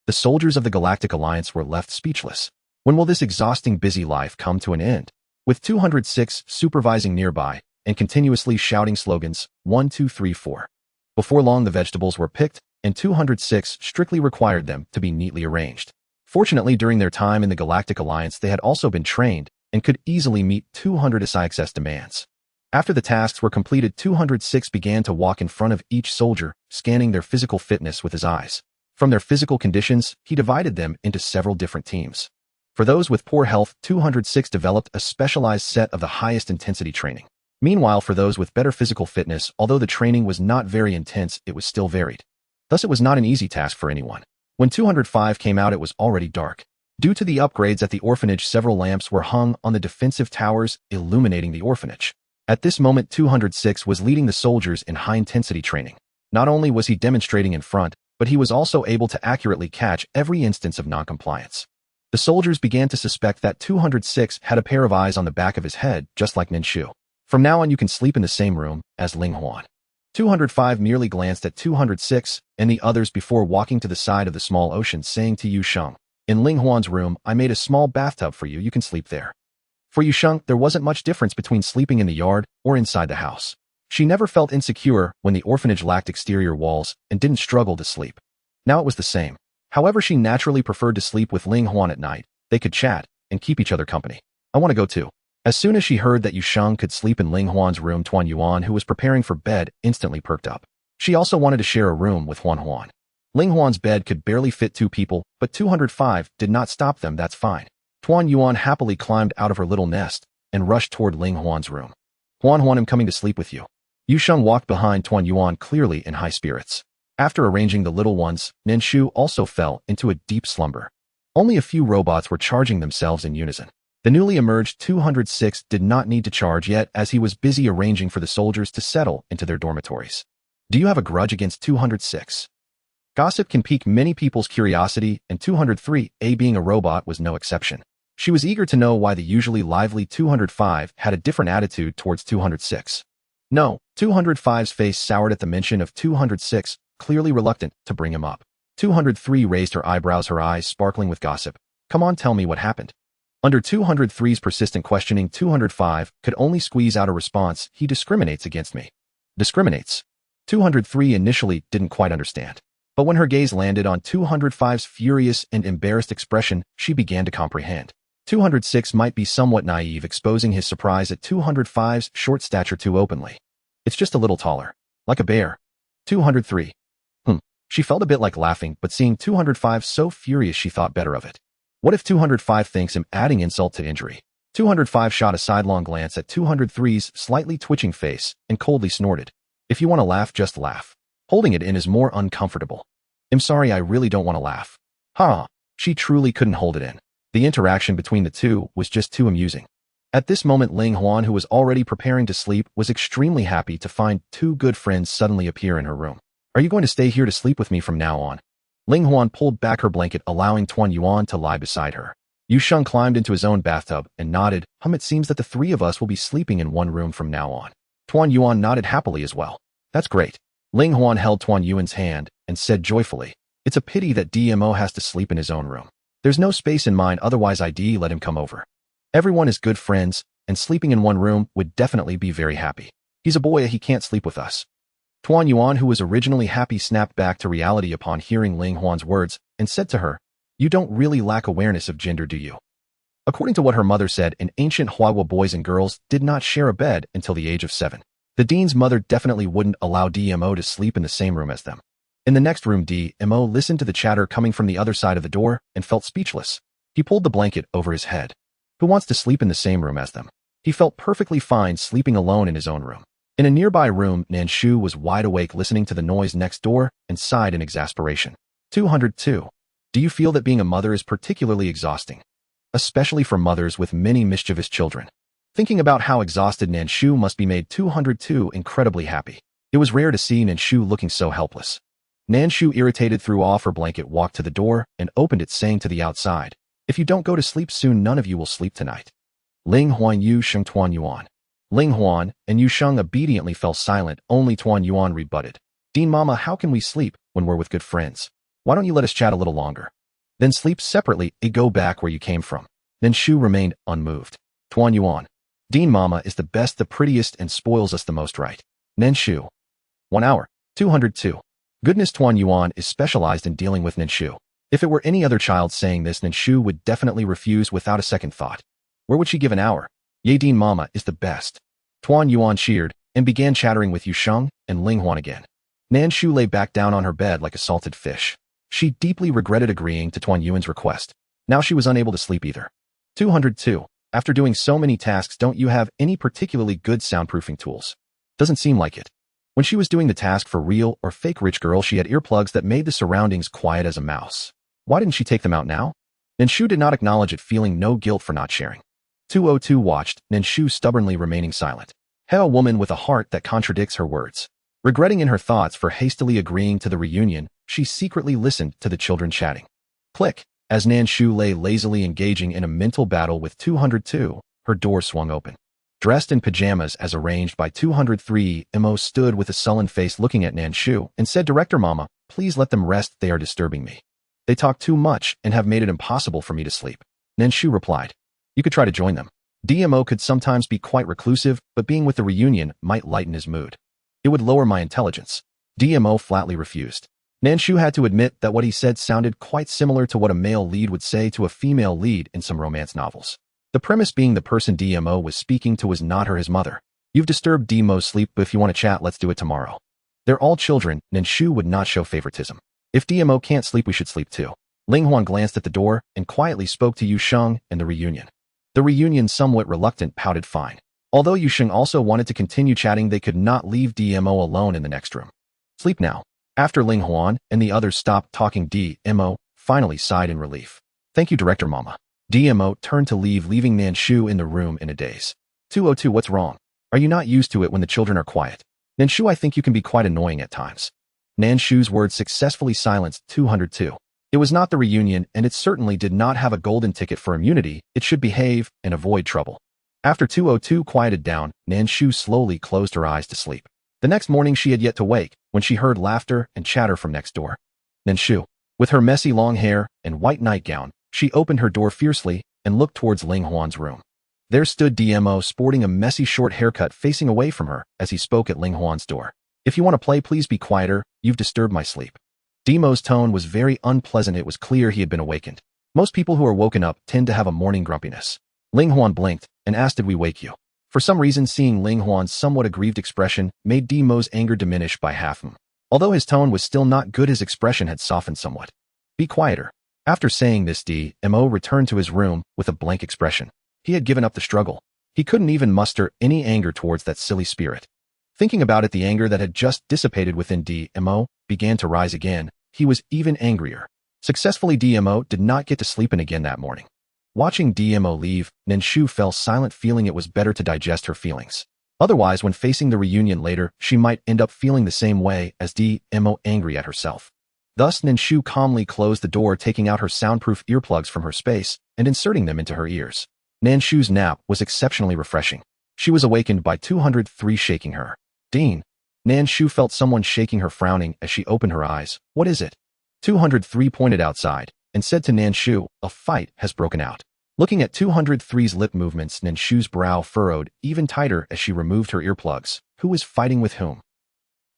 The soldiers of the Galactic Alliance were left speechless. When will this exhausting busy life come to an end? With 206 supervising nearby and continuously shouting slogans, 1, 2, 3, 4. Before long, the vegetables were picked, and 206 strictly required them to be neatly arranged. Fortunately, during their time in the Galactic Alliance, they had also been trained and could easily meet 206's demands. After the tasks were completed, 206 began to walk in front of each soldier, scanning their physical fitness with his eyes. From their physical conditions, he divided them into several different teams. For those with poor health, 206 developed a specialized set of the highest intensity training. Meanwhile, for those with better physical fitness, although the training was not very intense, it was still varied. Thus, it was not an easy task for anyone. When 205 came out, it was already dark. Due to the upgrades at the orphanage, several lamps were hung on the defensive towers, illuminating the orphanage. At this moment, 206 was leading the soldiers in high-intensity training. Not only was he demonstrating in front, but he was also able to accurately catch every instance of noncompliance. The soldiers began to suspect that 206 had a pair of eyes on the back of his head, just like Nan Shu. From now on, you can sleep in the same room as Ling Huan. 205 merely glanced at 206 and the others before walking to the side of the small ocean, saying to Yu Sheng, "In Ling Huan's room, I made a small bathtub for you. You can sleep there." For Yu Sheng, there wasn't much difference between sleeping in the yard or inside the house. She never felt insecure when the orphanage lacked exterior walls and didn't struggle to sleep. Now it was the same. However, she naturally preferred to sleep with Ling Huan at night. They could chat and keep each other company. "I want to go too." As soon as she heard that Yu Sheng could sleep in Ling Huan's room, Tuan Yuan, who was preparing for bed, instantly perked up. She also wanted to share a room with Huan Huan. Ling Huan's bed could barely fit 2 people, but 205 did not stop them. "That's fine." Tuan Yuan happily climbed out of her little nest and rushed toward Ling Huan's room. "Huan Huan, I'm coming to sleep with you." Yu Sheng walked behind Tuan Yuan, clearly in high spirits. After arranging the little ones, Nan Shu also fell into a deep slumber. Only a few robots were charging themselves in unison. The newly emerged 206 did not need to charge yet, as he was busy arranging for the soldiers to settle into their dormitories. Do you have a grudge against 206? Gossip can pique many people's curiosity, and 203A, being a robot, was no exception. She was eager to know why the usually lively 205 had a different attitude towards 206. No, 205's face soured at the mention of 206, clearly reluctant to bring him up. 203 raised her eyebrows, her eyes sparkling with gossip. "Come on, tell me what happened." Under 203's persistent questioning, 205 could only squeeze out a response. "He discriminates against me." Discriminates? 203 initially didn't quite understand. But when her gaze landed on 205's furious and embarrassed expression, she began to comprehend. 206 might be somewhat naive, exposing his surprise at 205's short stature too openly. "It's just a little taller. Like a bear." 203. She felt a bit like laughing, but seeing 205 so furious, she thought better of it. What if 205 thinks him, adding insult to injury? 205 shot a sidelong glance at 203's slightly twitching face and coldly snorted. "If you want to laugh, just laugh. Holding it in is more uncomfortable." "I'm sorry, I really don't want to laugh." Ha! She truly couldn't hold it in. The interaction between the two was just too amusing. At this moment, Ling Huan, who was already preparing to sleep, was extremely happy to find 2 good friends suddenly appear in her room. "Are you going to stay here to sleep with me from now on?" Ling Huan pulled back her blanket, allowing Tuan Yuan to lie beside her. Yu Sheng climbed into his own bathtub and nodded. "It seems that the 3 of us will be sleeping in one room from now on." Tuan Yuan nodded happily as well. "That's great." Ling Huan held Tuan Yuan's hand and said joyfully, "It's a pity that DMO has to sleep in his own room. There's no space in mine, otherwise I'd let him come over. Everyone is good friends, and sleeping in one room would definitely be very happy. He's a boy, he can't sleep with us." Tuan Yuan, who was originally happy, snapped back to reality upon hearing Ling Huan's words and said to her, "You don't really lack awareness of gender, do you?" According to what her mother said, in ancient Huawo, boys and girls did not share a bed until the age of 7. The dean's mother definitely wouldn't allow DMO to sleep in the same room as them. In the next room, DMO listened to the chatter coming from the other side of the door and felt speechless. He pulled the blanket over his head. Who wants to sleep in the same room as them? He felt perfectly fine sleeping alone in his own room. In a nearby room, Nan Shu was wide awake listening to the noise next door and sighed in exasperation. 202. Do you feel that being a mother is particularly exhausting? Especially for mothers with many mischievous children. Thinking about how exhausted Nan Shu must be made 202 incredibly happy. It was rare to see Nan Shu looking so helpless. Nan Shu, irritated, threw off her blanket, walked to the door, and opened it, saying to the outside, "If you don't go to sleep soon, none of you will sleep tonight." Ling Huan, Yu Sheng, Tuan Yuan. Ling Huan and Yu Sheng obediently fell silent. Only Tuan Yuan rebutted. "Dean Mama, how can we sleep when we're with good friends? Why don't you let us chat a little longer? Then sleep separately and go back where you came from." Nan Shu remained unmoved. Tuan Yuan. "Dean Mama is the best, the prettiest, and spoils us the most, right?" Nan Shu. 1 hour. 202. Goodness, Tuan Yuan is specialized in dealing with Nan Shu. If it were any other child saying this, Nan Shu would definitely refuse without a second thought. Where would she give an hour? "Ye, Dean Mama is the best." Tuan Yuan cheered and began chattering with Yu Sheng and Ling Huan again. Nan Shu lay back down on her bed like a salted fish. She deeply regretted agreeing to Tuan Yuan's request. Now she was unable to sleep either. 202. After doing so many tasks, don't you have any particularly good soundproofing tools? Doesn't seem like it. When she was doing the task for real or fake rich girl, she had earplugs that made the surroundings quiet as a mouse. Why didn't she take them out now? Nan Shu did not acknowledge it, feeling no guilt for not sharing. 202 watched, Nan Shu stubbornly remaining silent. A woman with a heart that contradicts her words. Regretting in her thoughts for hastily agreeing to the reunion, she secretly listened to the children chatting. Click. As Nan Shu lay lazily engaging in a mental battle with 202, her door swung open. Dressed in pajamas as arranged by 203, Mo stood with a sullen face looking at Nan Shu and said, "Director Mama, please let them rest, they are disturbing me. They talk too much and have made it impossible for me to sleep." Nan Shu replied, "You could try to join them. DMO could sometimes be quite reclusive, but being with the reunion might lighten his mood. It would lower my intelligence." DMO flatly refused. Nan Shu had to admit that what he said sounded quite similar to what a male lead would say to a female lead in some romance novels. The premise being the person DMO was speaking to was not his mother. "You've disturbed DMO's sleep, but if you want to chat, let's do it tomorrow." They're all children, Nan Shu would not show favoritism. "If DMO can't sleep, we should sleep too." Ling Huan glanced at the door and quietly spoke to Yu Sheng and the reunion. The reunion, somewhat reluctant, pouted fine. Although Yu Sheng also wanted to continue chatting, they could not leave DMO alone in the next room. "Sleep now." After Ling Huan and the others stopped talking, DMO finally sighed in relief. "Thank you, Director Mama." DMO turned to leave, leaving Nan Shu in the room in a daze. 202, what's wrong? Are you not used to it when the children are quiet? Nan Shu, I think you can be quite annoying at times. Nan Shu's words successfully silenced 202. It was not the reunion, and it certainly did not have a golden ticket for immunity. It should behave and avoid trouble. After 202 quieted down, Nan Shu slowly closed her eyes to sleep. The next morning she had yet to wake when she heard laughter and chatter from next door. Nan Shu, with her messy long hair and white nightgown, she opened her door fiercely and looked towards Ling Huan's room. There stood DMO sporting a messy short haircut facing away from her as he spoke at Ling Huan's door. "If you want to play, please be quieter, you've disturbed my sleep." DMO's tone was very unpleasant. It was clear he had been awakened. Most people who are woken up tend to have a morning grumpiness. Ling Huan blinked and asked, "Did we wake you?" For some reason, seeing Ling Huan's somewhat aggrieved expression made DMO's anger diminish by half. Although his tone was still not good, his expression had softened somewhat. "Be quieter." After saying this, DMO returned to his room with a blank expression. He had given up the struggle. He couldn't even muster any anger towards that silly spirit. Thinking about it, the anger that had just dissipated within DMO began to rise again. He was even angrier. Successfully, DMO did not get to sleep in again that morning. Watching DMO leave, Nan Shu fell silent, feeling it was better to digest her feelings. Otherwise, when facing the reunion later, she might end up feeling the same way as DMO, angry at herself. Thus, Nan Shu calmly closed the door, taking out her soundproof earplugs from her space and inserting them into her ears. Nan Shu's nap was exceptionally refreshing. She was awakened by 203 shaking her. "Dean." Nan Shu felt someone shaking her, frowning as she opened her eyes. "What is it?" 203 pointed outside and said to Nan Shu, "A fight has broken out." Looking at 203's lip movements, Nan Shu's brow furrowed even tighter as she removed her earplugs. Who was fighting with whom?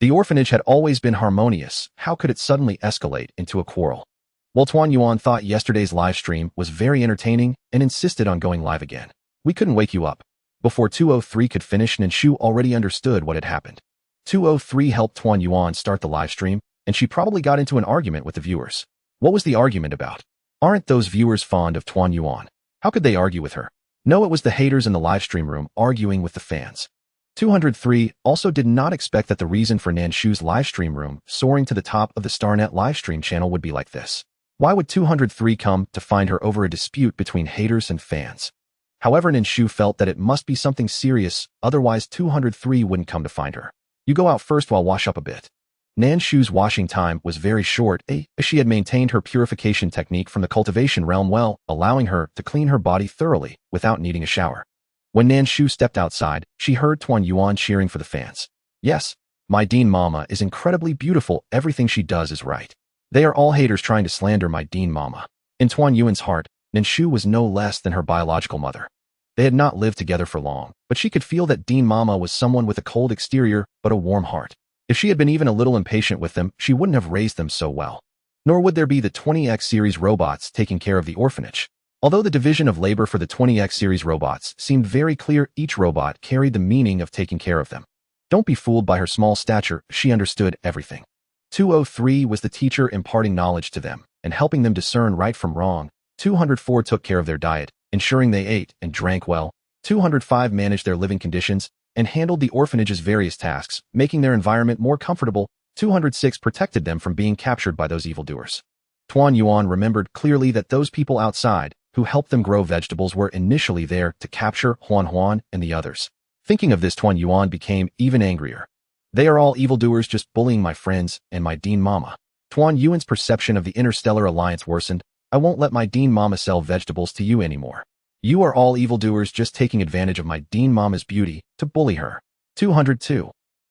The orphanage had always been harmonious. How could it suddenly escalate into a quarrel? Well, Tuan Yuan thought yesterday's live stream was very entertaining and insisted on going live again. "We couldn't wake you up." Before 203 could finish, Nan Shu already understood what had happened. 203 helped Tuan Yuan start the live stream, and she probably got into an argument with the viewers. What was the argument about? Aren't those viewers fond of Tuan Yuan? How could they argue with her? No, it was the haters in the live stream room arguing with the fans. 203 also did not expect that the reason for Nan Shu's live stream room soaring to the top of the StarNet live stream channel would be like this. Why would 203 come to find her over a dispute between haters and fans? However, Nan Shu felt that it must be something serious, otherwise 203 wouldn't come to find her. "You go out first while wash up a bit." Nan Shu's washing time was very short, as she had maintained her purification technique from the cultivation realm well, allowing her to clean her body thoroughly without needing a shower. When Nan Shu stepped outside, she heard Tuan Yuan cheering for the fans. "Yes, my Dean Mama is incredibly beautiful. Everything she does is right." They are all haters trying to slander my Dean Mama. In Tuan Yuan's heart, Nan Shu was no less than her biological mother. They had not lived together for long, but she could feel that Dean Mama was someone with a cold exterior but a warm heart. If she had been even a little impatient with them, she wouldn't have raised them so well. Nor would there be the 20X series robots taking care of the orphanage. Although the division of labor for the 20X series robots seemed very clear, each robot carried the meaning of taking care of them. Don't be fooled by her small stature, she understood everything. 203 was the teacher imparting knowledge to them and helping them discern right from wrong. 204 took care of their diet ensuring they ate and drank well. 205 managed their living conditions and handled the orphanage's various tasks, making their environment more comfortable. 206 protected them from being captured by those evildoers. Tuan Yuan remembered clearly that those people outside, who helped them grow vegetables, were initially there to capture Huan Huan and the others. Thinking of this, Tuan Yuan became even angrier. They are all evildoers just bullying my friends and my Dean Mama. Tuan Yuan's perception of the Interstellar Alliance worsened. I won't let my Dean Mama sell vegetables to you anymore. You are all evildoers just taking advantage of my Dean Mama's beauty to bully her. 202.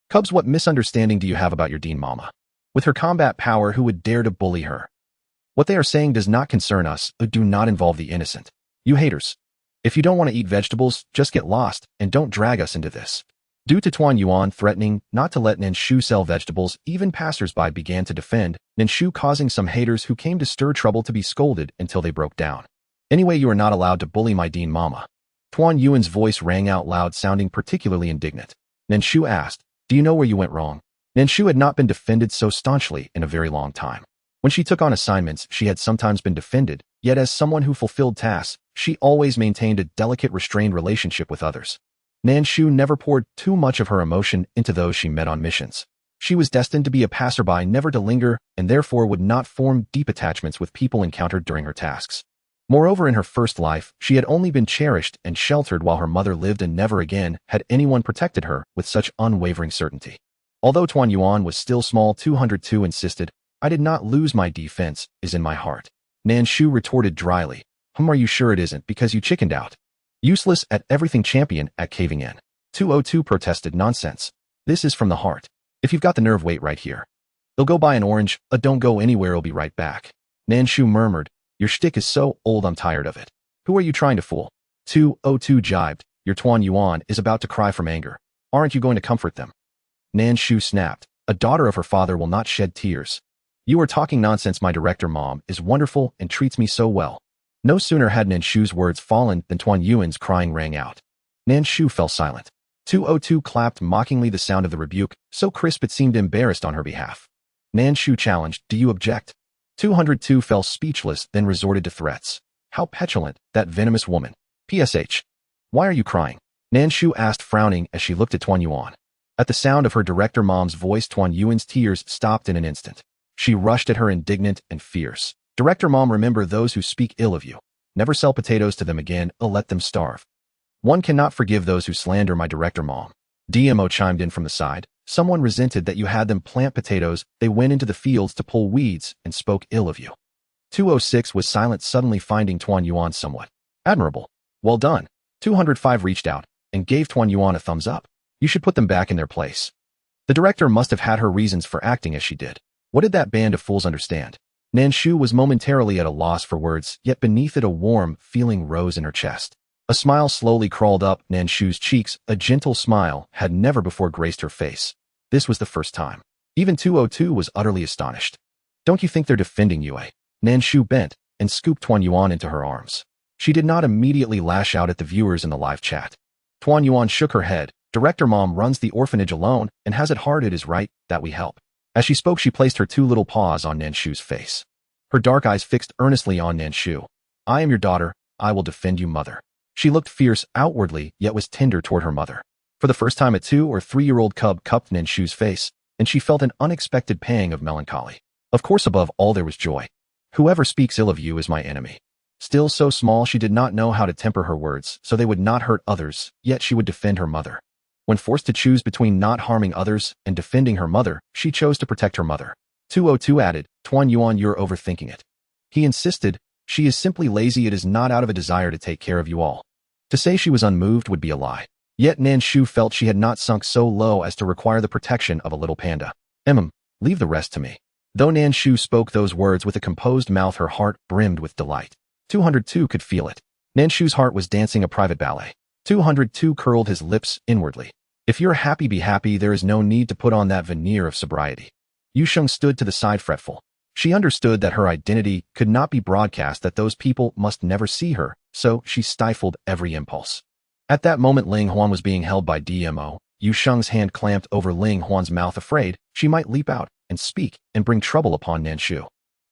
Cubs, what misunderstanding do you have about your Dean Mama? With her combat power, who would dare to bully her? What they are saying does not concern us, do not involve the innocent. You haters. If you don't want to eat vegetables, just get lost and don't drag us into this. Due to Tuan Yuan threatening not to let Nan Shu sell vegetables, even passers-by began to defend Nan Shu, causing some haters who came to stir trouble to be scolded until they broke down. Anyway, you are not allowed to bully my Dean Mama. Tuan Yuan's voice rang out loud, sounding particularly indignant. Nan Shu asked, do you know where you went wrong? Nan Shu had not been defended so staunchly in a very long time. When she took on assignments, she had sometimes been defended, yet as someone who fulfilled tasks, she always maintained a delicate, restrained relationship with others. Nan Shu never poured too much of her emotion into those she met on missions. She was destined to be a passerby, never to linger, and therefore would not form deep attachments with people encountered during her tasks. Moreover, in her first life, she had only been cherished and sheltered while her mother lived, and never again had anyone protected her with such unwavering certainty. Although Tuan Yuan was still small, 202 insisted, I did not lose my defense, is in my heart. Nan Shu retorted dryly, are you sure it isn't because you chickened out? Useless at everything, champion at caving in. 202 protested, nonsense. This is from the heart. If you've got the nerve, wait right here. They'll go buy an orange, don't go anywhere, I'll be right back. Nan Shu murmured, your shtick is so old, I'm tired of it. Who are you trying to fool? 202 jibed, your Tuan Yuan is about to cry from anger. Aren't you going to comfort them? Nan Shu snapped, a daughter of her father will not shed tears. You are talking nonsense, my director mom is wonderful and treats me so well. No sooner had Nan Shu's words fallen than Tuan Yuan's crying rang out. Nan Shu fell silent. 202 clapped mockingly, the sound of the rebuke, so crisp it seemed embarrassed on her behalf. Nan Shu challenged, do you object? 202 fell speechless, then resorted to threats. How petulant, that venomous woman. PSH. Why are you crying? Nan Shu asked, frowning as she looked at Tuan Yuan. At the sound of her director mom's voice, Tuan Yuan's tears stopped in an instant. She rushed at her, indignant and fierce. Director mom, remember those who speak ill of you. Never sell potatoes to them again, let them starve. One cannot forgive those who slander my director mom. DMO chimed in from the side. Someone resented that you had them plant potatoes, they went into the fields to pull weeds and spoke ill of you. 206 was silent, suddenly finding Tuan Yuan somewhat admirable. Well done. 205 reached out and gave Tuan Yuan a thumbs up. You should put them back in their place. The director must have had her reasons for acting as she did. What did that band of fools understand? Nan Shu was momentarily at a loss for words, yet beneath it a warm feeling rose in her chest. A smile slowly crawled up Nan Shu's cheeks. A gentle smile had never before graced her face. This was the first time. Even 202 was utterly astonished. Don't you think they're defending you, eh? Nan Shu bent and scooped Tuan Yuan into her arms. She did not immediately lash out at the viewers in the live chat. Tuan Yuan shook her head. Director mom runs the orphanage alone and has it hard. It is right that we help. As she spoke, she placed her two little paws on Nan Shu's face. Her dark eyes fixed earnestly on Nan Shu. I am your daughter. I will defend you, mother. She looked fierce outwardly, yet was tender toward her mother. For the first time, a 2- or 3-year-old cub cupped Nan Shu's face, and she felt an unexpected pang of melancholy. Of course, above all, there was joy. Whoever speaks ill of you is my enemy. Still so small, she did not know how to temper her words, so they would not hurt others, yet she would defend her mother. When forced to choose between not harming others and defending her mother, she chose to protect her mother. 202 added, Tuan Yuan, you're overthinking it. He insisted, she is simply lazy. It is not out of a desire to take care of you all. To say she was unmoved would be a lie. Yet Nan Shu felt she had not sunk so low as to require the protection of a little panda. Leave the rest to me. Though Nan Shu spoke those words with a composed mouth, her heart brimmed with delight. 202 could feel it. Nan Shu's heart was dancing a private ballet. 202 curled his lips inwardly. If you're happy, be happy. There is no need to put on that veneer of sobriety. Yu Sheng stood to the side, fretful. She understood that her identity could not be broadcast, that those people must never see her, so she stifled every impulse. At that moment, Ling Huan was being held by DMO. Yu Sheng's hand clamped over Ling Huan's mouth, afraid she might leap out and speak and bring trouble upon Nan Shu.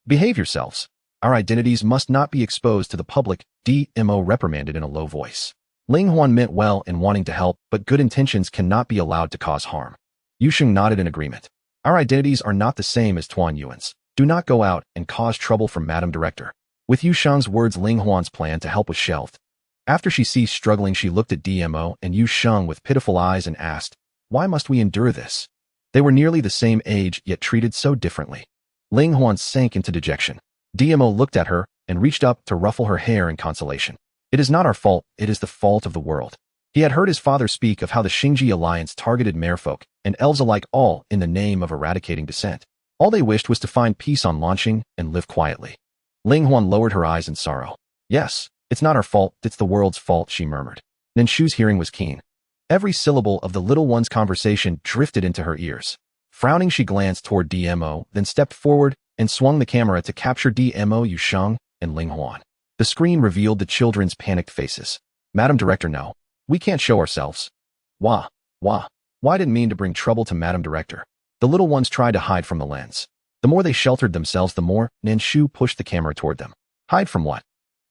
Behave yourselves. Our identities must not be exposed to the public, DMO reprimanded in a low voice. Ling Huan meant well in wanting to help, but good intentions cannot be allowed to cause harm. Yu Sheng nodded in agreement. Our identities are not the same as Tuan Yuan's. Do not go out and cause trouble from Madam Director. With Yu Sheng's words, Ling Huan's plan to help was shelved. After she ceased struggling, she looked at DMO and Yu Sheng with pitiful eyes and asked, "Why must we endure this?" They were nearly the same age, yet treated so differently. Ling Huan sank into dejection. DMO looked at her and reached up to ruffle her hair in consolation. "It is not our fault, it is the fault of the world." He had heard his father speak of how the Xingji alliance targeted merfolk and elves alike, all in the name of eradicating dissent. All they wished was to find peace on launching and live quietly. Ling Huan lowered her eyes in sorrow. "Yes, it's not our fault, it's the world's fault," she murmured. Nan Shu's hearing was keen. Every syllable of the little one's conversation drifted into her ears. Frowning, she glanced toward DMO, then stepped forward and swung the camera to capture DMO, Yu Sheng, and Ling Huan. The screen revealed the children's panicked faces. "Madam Director, no. We can't show ourselves." Wah. Why didn't mean to bring trouble to Madam Director. The little ones tried to hide from the lens. The more they sheltered themselves, the more Nan Shu pushed the camera toward them. "Hide from what?"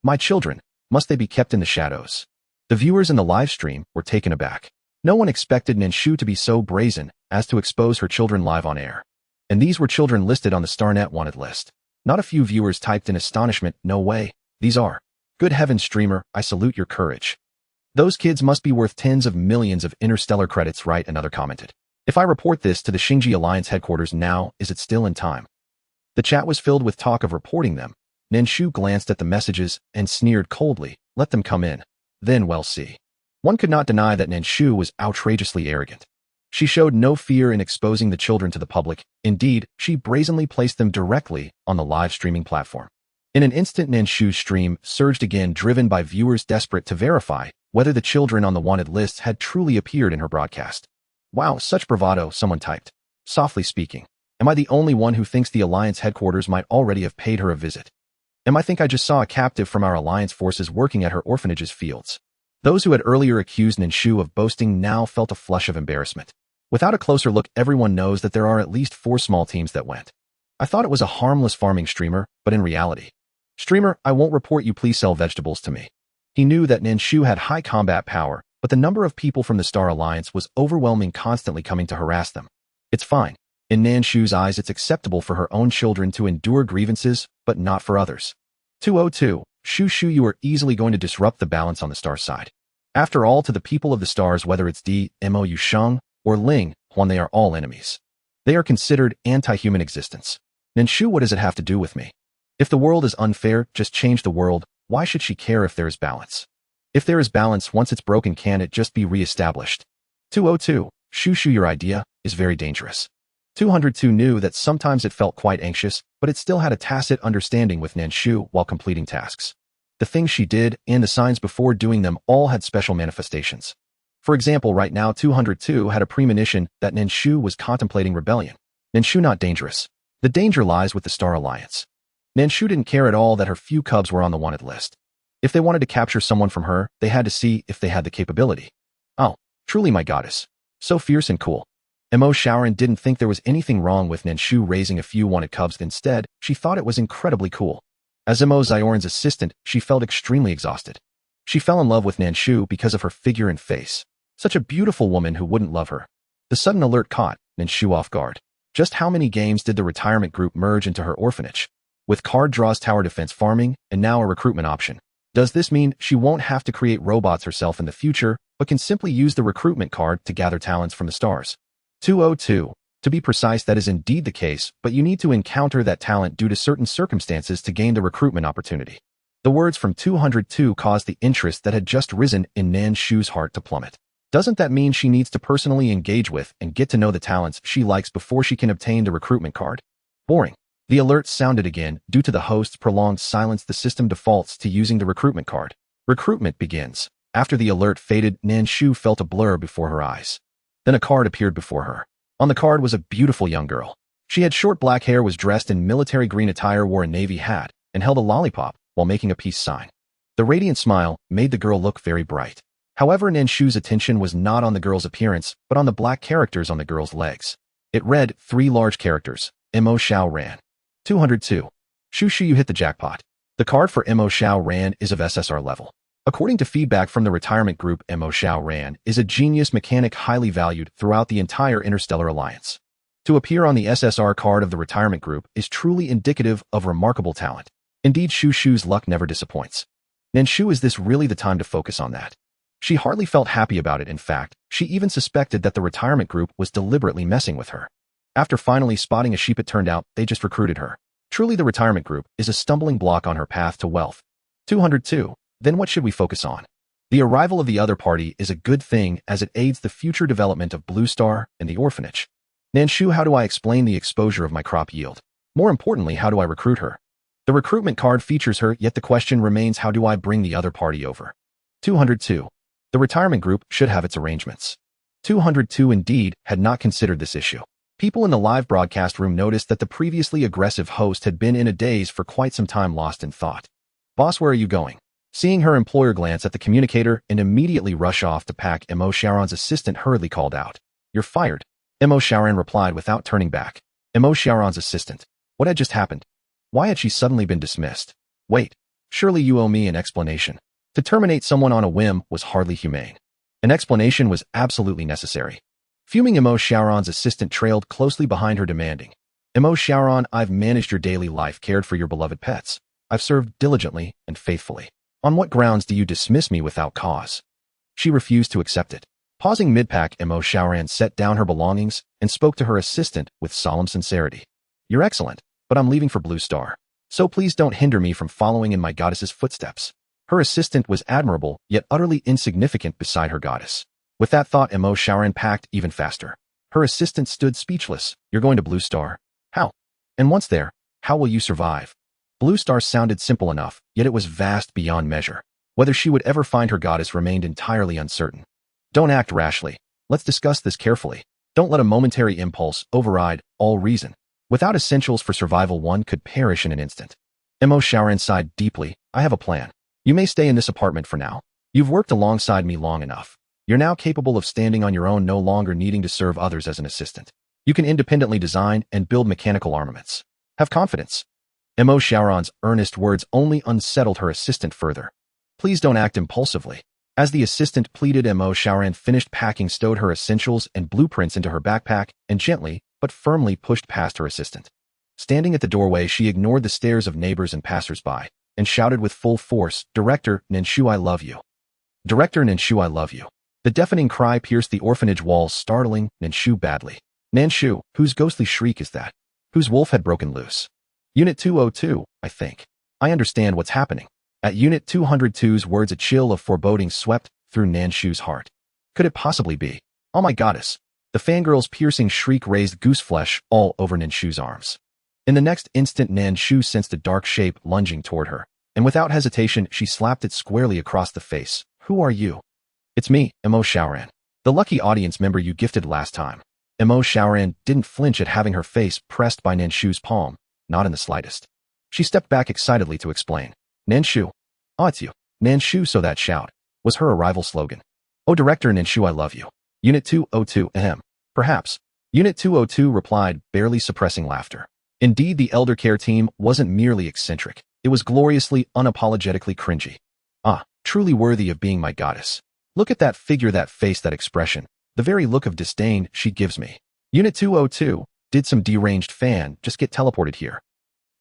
"My children. Must they be kept in the shadows?" The viewers in the live stream were taken aback. No one expected Nan Shu to be so brazen as to expose her children live on air. And these were children listed on the StarNet wanted list. Not a few viewers typed in astonishment, "No way. These are." "Good heavens, streamer, I salute your courage. Those kids must be worth tens of millions of interstellar credits, right?" Another commented. "If I report this to the Xingji Alliance headquarters now, is it still in time?" The chat was filled with talk of reporting them. Nan Shu glanced at the messages and sneered coldly, "Let them come in. Then we'll see." One could not deny that Nan Shu was outrageously arrogant. She showed no fear in exposing the children to the public. Indeed, she brazenly placed them directly on the live streaming platform. In an instant, Nan Shu's stream surged again, driven by viewers desperate to verify whether the children on the wanted lists had truly appeared in her broadcast. "Wow, such bravado," someone typed. Softly speaking, am I the only one who thinks the Alliance headquarters might already have paid her a visit? I think I just saw a captive from our Alliance forces working at her orphanage's fields. Those who had earlier accused Nan Shu of boasting now felt a flush of embarrassment. Without a closer look, everyone knows that there are at least 4 small teams that went. I thought it was a harmless farming streamer, but in reality. "Streamer, I won't report you, please sell vegetables to me." He knew that Nan Shu had high combat power, but the number of people from the Star Alliance was overwhelming, constantly coming to harass them. It's fine. In Nan Shu's eyes, it's acceptable for her own children to endure grievances, but not for others. 202. Shu, you are easily going to disrupt the balance on the Star side. After all, to the people of the stars, whether it's DMO Yu Sheng or Ling Huan, they are all enemies. They are considered anti-human existence. Nan Shu, what does it have to do with me? If the world is unfair, just change the world. Why should she care if there is balance? If there is balance, once it's broken, can it just be re-established? 202. Shu, your idea is very dangerous. 202 knew that sometimes it felt quite anxious, but it still had a tacit understanding with Nan Shu while completing tasks. The things she did and the signs before doing them all had special manifestations. For example, right now 202 had a premonition that Nan Shu was contemplating rebellion. Nan Shu not dangerous. The danger lies with the Star Alliance. Nan Shu didn't care at all that her few cubs were on the wanted list. If they wanted to capture someone from her, they had to see if they had the capability. Oh, truly my goddess. So fierce and cool. Mo Shaoran didn't think there was anything wrong with Nan Shu raising a few wanted cubs. Instead, she thought it was incredibly cool. As Mo Zioran's assistant, she felt extremely exhausted. She fell in love with Nan Shu because of her figure and face. Such a beautiful woman, who wouldn't love her? The sudden alert caught Nan Shu off guard. Just how many games did the retirement group merge into her orphanage? With card draws, tower defense, farming, and now a recruitment option. Does this mean she won't have to create robots herself in the future, but can simply use the recruitment card to gather talents from the stars? 202. To be precise, that is indeed the case, but you need to encounter that talent due to certain circumstances to gain the recruitment opportunity. The words from 202 caused the interest that had just risen in Nan Shu's heart to plummet. Doesn't that mean she needs to personally engage with and get to know the talents she likes before she can obtain the recruitment card? Boring. The alert sounded again. Due to the host's prolonged silence, the system defaults to using the recruitment card. Recruitment begins. After the alert faded, Nan Shu felt a blur before her eyes. Then a card appeared before her. On the card was a beautiful young girl. She had short black hair, was dressed in military green attire, wore a navy hat, and held a lollipop while making a peace sign. The radiant smile made the girl look very bright. However, Nan Shu's attention was not on the girl's appearance, but on the black characters on the girl's legs. It read 3 large characters. Mo Xiao ran. 202. Shu, you hit the jackpot. The card for Mo Ran is of SSR level. According to feedback from the retirement group, Mo Ran is a genius mechanic highly valued throughout the entire Interstellar Alliance. To appear on the SSR card of the retirement group is truly indicative of remarkable talent. Indeed, Shu's luck never disappoints. Nan Shu, is this really the time to focus on that? She hardly felt happy about it. In fact, she even suspected that the retirement group was deliberately messing with her. After finally spotting a sheep, it turned out they just recruited her. Truly, the retirement group is a stumbling block on her path to wealth. 202. Then what should we focus on? The arrival of the other party is a good thing as it aids the future development of Blue Star and the orphanage. Nan Shu, how do I explain the exposure of my crop yield? More importantly, how do I recruit her? The recruitment card features her, yet the question remains, how do I bring the other party over? 202. The retirement group should have its arrangements. 202 indeed had not considered this issue. People in the live broadcast room noticed that the previously aggressive host had been in a daze for quite some time, lost in thought. Boss, where are you going? Seeing her employer glance at the communicator and immediately rush off to pack, Mo Sharon's assistant hurriedly called out, "You're fired." Mo Sharon replied without turning back. Mo Sharon's assistant. What had just happened? Why had she suddenly been dismissed? Wait, surely you owe me an explanation. To terminate someone on a whim was hardly humane. An explanation was absolutely necessary. Fuming, Mo Sharon's assistant trailed closely behind her, demanding, "Mo Sharon, I've managed your daily life, cared for your beloved pets. I've served diligently and faithfully. On what grounds do you dismiss me without cause?" She refused to accept it. Pausing mid-pack, Mo Sharon set down her belongings and spoke to her assistant with solemn sincerity. "You're excellent, but I'm leaving for Blue Star. So please don't hinder me from following in my goddess's footsteps." Her assistant was admirable, yet utterly insignificant beside her goddess. With that thought, Mo Sharon packed even faster. Her assistant stood speechless. "You're going to Blue Star? How? And once there, how will you survive?" Blue Star sounded simple enough, yet it was vast beyond measure. Whether she would ever find her goddess remained entirely uncertain. Don't act rashly. Let's discuss this carefully. Don't let a momentary impulse override all reason. Without essentials for survival, one could perish in an instant. Mo Sharon sighed deeply. "I have a plan. You may stay in this apartment for now. You've worked alongside me long enough. You're now capable of standing on your own, no longer needing to serve others as an assistant. You can independently design and build mechanical armaments. Have confidence." Mo Sharon's earnest words only unsettled her assistant further. "Please don't act impulsively." As the assistant pleaded, Mo Sharon finished packing, stowed her essentials and blueprints into her backpack, and gently but firmly pushed past her assistant. Standing at the doorway, she ignored the stares of neighbors and passers-by, and shouted with full force, "Director Nan Shu, I love you. Director Nan Shu, I love you." The deafening cry pierced the orphanage walls, startling Nan Shu badly. Nan Shu, whose ghostly shriek is that? Whose wolf had broken loose? Unit 202, I think. I understand what's happening. At Unit 202's words, a chill of foreboding swept through Nan Shu's heart. Could it possibly be? Oh my goddess! The fangirl's piercing shriek raised goose flesh all over Nan Shu's arms. In the next instant, Nan Shu sensed a dark shape lunging toward her, and without hesitation, she slapped it squarely across the face. "Who are you?" "It's me, Mo Shaoran. The lucky audience member you gifted last time." Mo Shaoran didn't flinch at having her face pressed by Nan Shu's palm, not in the slightest. She stepped back excitedly to explain. "Nan Shu. Oh, it's you. Nan Shu." So that shout was her arrival slogan. "Oh, Director Nan Shu, I love you." Unit 202, ahem. Perhaps. Unit 202 replied, barely suppressing laughter. Indeed, the elder care team wasn't merely eccentric. It was gloriously, unapologetically cringy. Ah, truly worthy of being my goddess. Look at that figure, that face, that expression. The very look of disdain she gives me. Unit 202, did some deranged fan just get teleported here?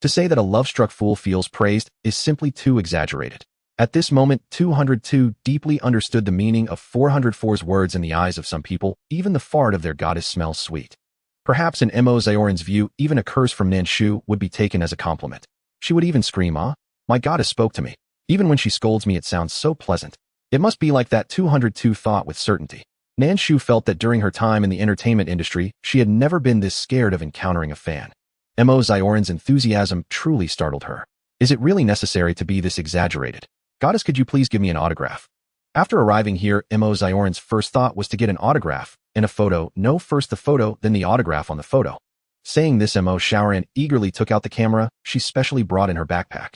To say that a love-struck fool feels praised is simply too exaggerated. At this moment, 202 deeply understood the meaning of 404's words. In the eyes of some people, even the fart of their goddess smells sweet. Perhaps in Mo Ziorin's view, even a curse from Nan Shu would be taken as a compliment. She would even scream, "Ah, my goddess spoke to me. Even when she scolds me, it sounds so pleasant." It must be like that, 202 thought with certainty. Nan Shu felt that during her time in the entertainment industry, she had never been this scared of encountering a fan. Mo Ziorin's enthusiasm truly startled her. Is it really necessary to be this exaggerated? Goddess, could you please give me an autograph? After arriving here, Mo Ziorin's first thought was to get an autograph and a photo. No, first the photo, then the autograph on the photo. Saying this, Mo Shaoran eagerly took out the camera she specially brought in her backpack.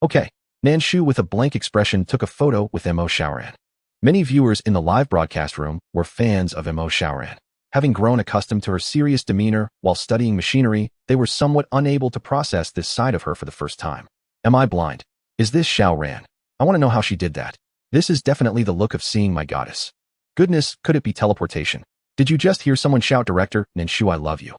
Okay. Nan Shu, with a blank expression, took a photo with Mo Shaoran. Many viewers in the live broadcast room were fans of Mo Shaoran. Having grown accustomed to her serious demeanor while studying machinery, they were somewhat unable to process this side of her for the first time. Am I blind? Is this Xiao Ran? I want to know how she did that. This is definitely the look of seeing my goddess. Goodness, could it be teleportation? Did you just hear someone shout, Director Nan Shu, I love you?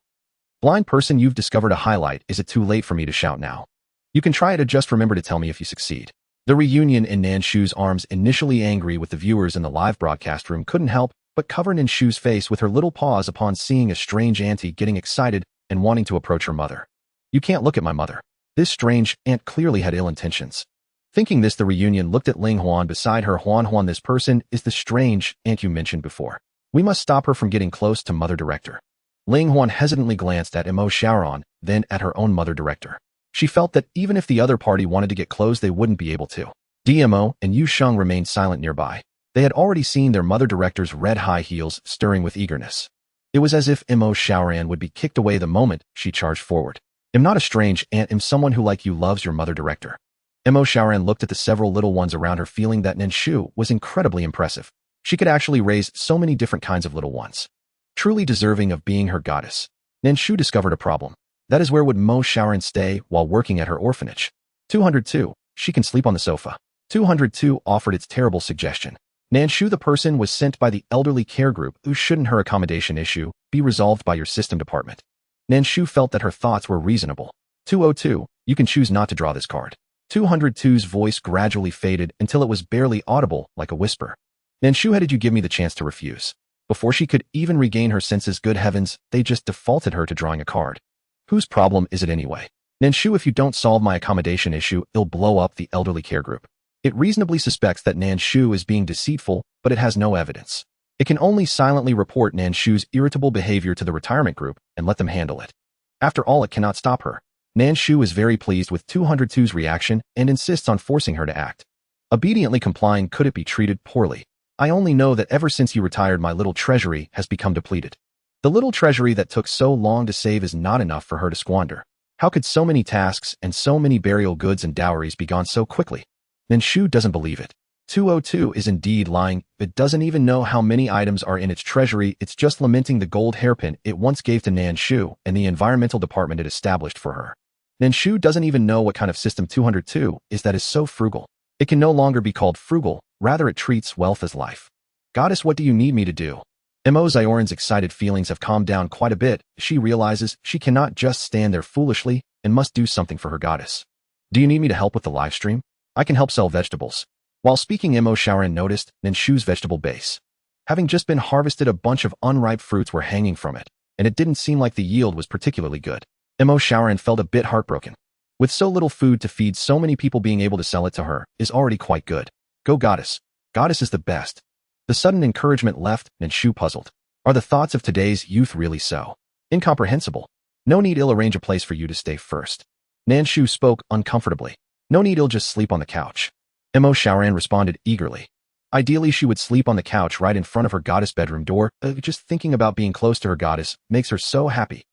Blind person, you've discovered a highlight. Is it too late for me to shout now? You can try it, just remember to tell me if you succeed. The reunion in Nan Shu's arms, initially angry with the viewers in the live broadcast room, couldn't help but cover Nan Shu's face with her little paws upon seeing a strange auntie getting excited and wanting to approach her mother. You can't look at my mother. This strange aunt clearly had ill intentions. Thinking this, the reunion looked at Ling Huan beside her. Huan, this person is the strange aunt you mentioned before. We must stop her from getting close to Mother Director. Ling Huan hesitantly glanced at Mo Xiaoran, then at her own Mother Director. She felt that even if the other party wanted to get close, they wouldn't be able to. DMO and Yu Sheng remained silent nearby. They had already seen their Mother Director's red high heels stirring with eagerness. It was as if Mo Xiaoran would be kicked away the moment she charged forward. I'm not a strange aunt, I'm someone who like you loves your Mother Director. Mo Xiaoran looked at the several little ones around her, feeling that Nan Shu was incredibly impressive. She could actually raise so many different kinds of little ones. Truly deserving of being her goddess. Nan Shu discovered a problem. That is, where would Mo Xiaoran stay while working at her orphanage? 202. She can sleep on the sofa. 202 offered its terrible suggestion. Nan Shu, the person, was sent by the elderly care group. Shouldn't her accommodation issue be resolved by your system department? Nan Shu felt that her thoughts were reasonable. 202. You can choose not to draw this card. 202's voice gradually faded until it was barely audible, like a whisper. Nan Shu, how did you give me the chance to refuse? Before she could even regain her senses, good heavens, they just defaulted her to drawing a card. Whose problem is it anyway? Nan Shu, if you don't solve my accommodation issue, it'll blow up the elderly care group. It reasonably suspects that Nan Shu is being deceitful, but it has no evidence. It can only silently report Nan Shu's irritable behavior to the retirement group and let them handle it. After all, it cannot stop her. Nan Shu is very pleased with 202's reaction and insists on forcing her to act. Obediently complying, could it be treated poorly? I only know that ever since you retired, my little treasury has become depleted. The little treasury that took so long to save is not enough for her to squander. How could so many tasks and so many burial goods and dowries be gone so quickly? Nan Shu doesn't believe it. 202 is indeed lying. It doesn't even know how many items are in its treasury. It's just lamenting the gold hairpin it once gave to Nan Shu and the environmental department it established for her. Nan Shu doesn't even know what kind of system 202 is that is so frugal. It can no longer be called frugal, rather it treats wealth as life. Goddess, what do you need me to do? Mo Xiaoran's excited feelings have calmed down quite a bit. She realizes she cannot just stand there foolishly and must do something for her goddess. Do you need me to help with the live stream? I can help sell vegetables. While speaking, Mo Xiaoran noticed Nan Shu's vegetable base. Having just been harvested, a bunch of unripe fruits were hanging from it, and it didn't seem like the yield was particularly good. Mo Xiaoran felt a bit heartbroken. With so little food to feed so many people, being able to sell it to her is already quite good. Go goddess. Goddess is the best. The sudden encouragement left Nan Shu puzzled. Are the thoughts of today's youth really so incomprehensible? No need, I'll arrange a place for you to stay first. Nan Shu spoke uncomfortably. No need, I'll just sleep on the couch. Mo Xiaoran responded eagerly. Ideally, she would sleep on the couch right in front of her goddess bedroom door. Just thinking about being close to her goddess makes her so happy.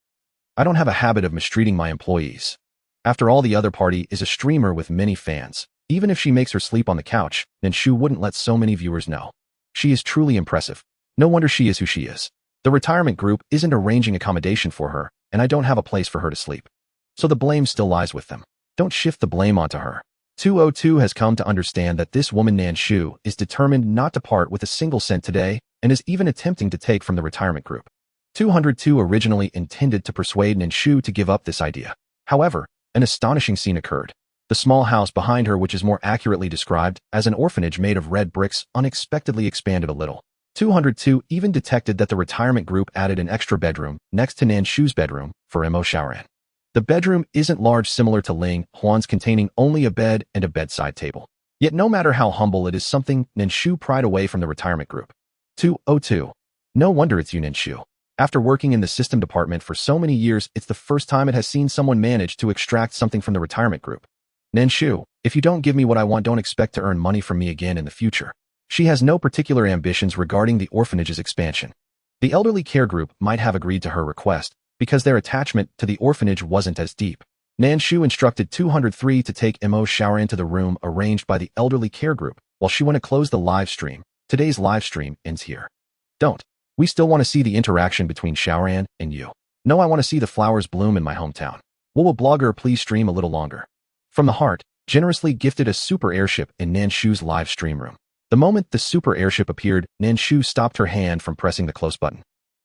I don't have a habit of mistreating my employees. After all, the other party is a streamer with many fans. Even if she makes her sleep on the couch, Nan Shu wouldn't let so many viewers know. She is truly impressive. No wonder she is who she is. The retirement group isn't arranging accommodation for her, and I don't have a place for her to sleep. So the blame still lies with them. Don't shift the blame onto her. 202 has come to understand that this woman Nan Shu is determined not to part with a single cent today and is even attempting to take from the retirement group. 202 originally intended to persuade Nan Shu to give up this idea. However, an astonishing scene occurred. The small house behind her, which is more accurately described as an orphanage made of red bricks, unexpectedly expanded a little. 202 even detected that the retirement group added an extra bedroom next to Nan Shu's bedroom for Mo Xiaoran. The bedroom isn't large, similar to Ling Huan's, containing only a bed and a bedside table. Yet no matter how humble, it is something Nan Shu pried away from the retirement group. 202. No wonder it's you, Nan Shu. After working in the system department for so many years, it's the first time it has seen someone manage to extract something from the retirement group. Nan Shu, if you don't give me what I want, don't expect to earn money from me again in the future. She has no particular ambitions regarding the orphanage's expansion. The elderly care group might have agreed to her request because their attachment to the orphanage wasn't as deep. Nan Shu instructed 203 to take Mo Xiaoran to the room arranged by the elderly care group while she went to close the live stream. Today's live stream ends here. Don't We still want to see the interaction between Xiaoran and you. No, I want to see the flowers bloom in my hometown. Will a blogger please stream a little longer? From the heart, generously gifted a super airship in Nan Shu's live stream room. The moment the super airship appeared, Nan Shu stopped her hand from pressing the close button.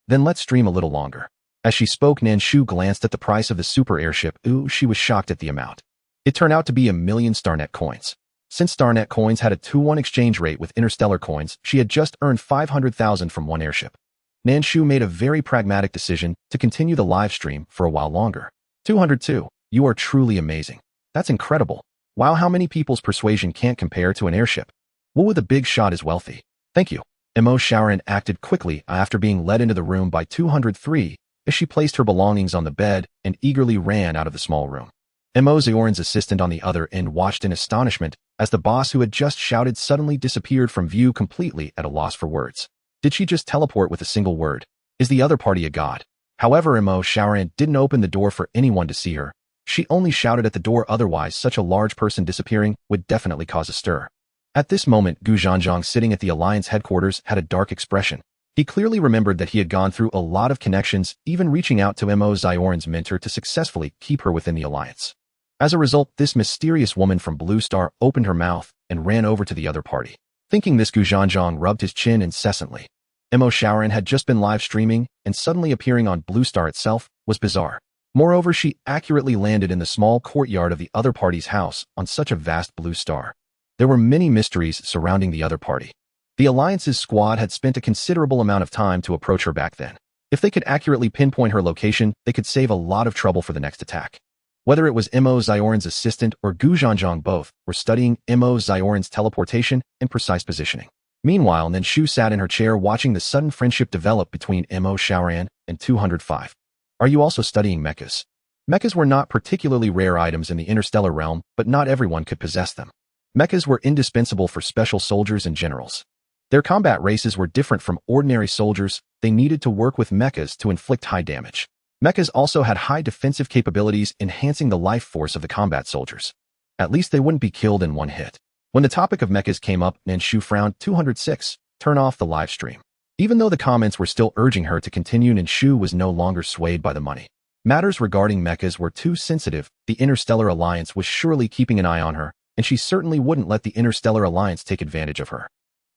Then let's stream a little longer. As she spoke, Nan Shu glanced at the price of the super airship. Ooh, she was shocked at the amount. It turned out to be 1,000,000 StarNet coins. Since StarNet coins had a 2-1 exchange rate with interstellar coins, she had just earned 500,000 from one airship. Nan Shu made a very pragmatic decision to continue the live stream for a while longer. 202. You are truly amazing. That's incredible. Wow, how many people's persuasion can't compare to an airship? Wu with a big shot is wealthy. Thank you. Mo Xiaoran acted quickly after being led into the room by 203 as she placed her belongings on the bed and eagerly ran out of the small room. Mo Xiaoran's assistant on the other end watched in astonishment as the boss who had just shouted suddenly disappeared from view, completely at a loss for words. Did she just teleport with a single word? Is the other party a god? However, Mo Xiaoran didn't open the door for anyone to see her. She only shouted at the door, otherwise such a large person disappearing would definitely cause a stir. At this moment, Gu Zhanzhang, sitting at the Alliance headquarters, had a dark expression. He clearly remembered that he had gone through a lot of connections, even reaching out to Mo Xiaoran's mentor to successfully keep her within the Alliance. As a result, this mysterious woman from Blue Star opened her mouth and ran over to the other party. Thinking this, Gu Zhanzhang rubbed his chin incessantly. Mo Xiaoran had just been live streaming, and suddenly appearing on Blue Star itself was bizarre. Moreover, she accurately landed in the small courtyard of the other party's house on such a vast blue star. There were many mysteries surrounding the other party. The Alliance's squad had spent a considerable amount of time to approach her back then. If they could accurately pinpoint her location, they could save a lot of trouble for the next attack. Whether it was Mo Xiaoran's assistant or Gu Zhanzhang, both were studying Mo Xiaoran's teleportation and precise positioning. Meanwhile, Nan Shu sat in her chair watching the sudden friendship develop between Mo Xiaoran and 205. Are you also studying mechas? Mechas were not particularly rare items in the interstellar realm, but not everyone could possess them. Mechas were indispensable for special soldiers and generals. Their combat races were different from ordinary soldiers. They needed to work with mechas to inflict high damage. Mechas also had high defensive capabilities, enhancing the life force of the combat soldiers. At least they wouldn't be killed in one hit. When the topic of mechas came up, Nan Shu frowned. 206. Turn off the live stream. Even though the comments were still urging her to continue, Nan Shu was no longer swayed by the money. Matters regarding mechas were too sensitive. The Interstellar Alliance was surely keeping an eye on her, and she certainly wouldn't let the Interstellar Alliance take advantage of her.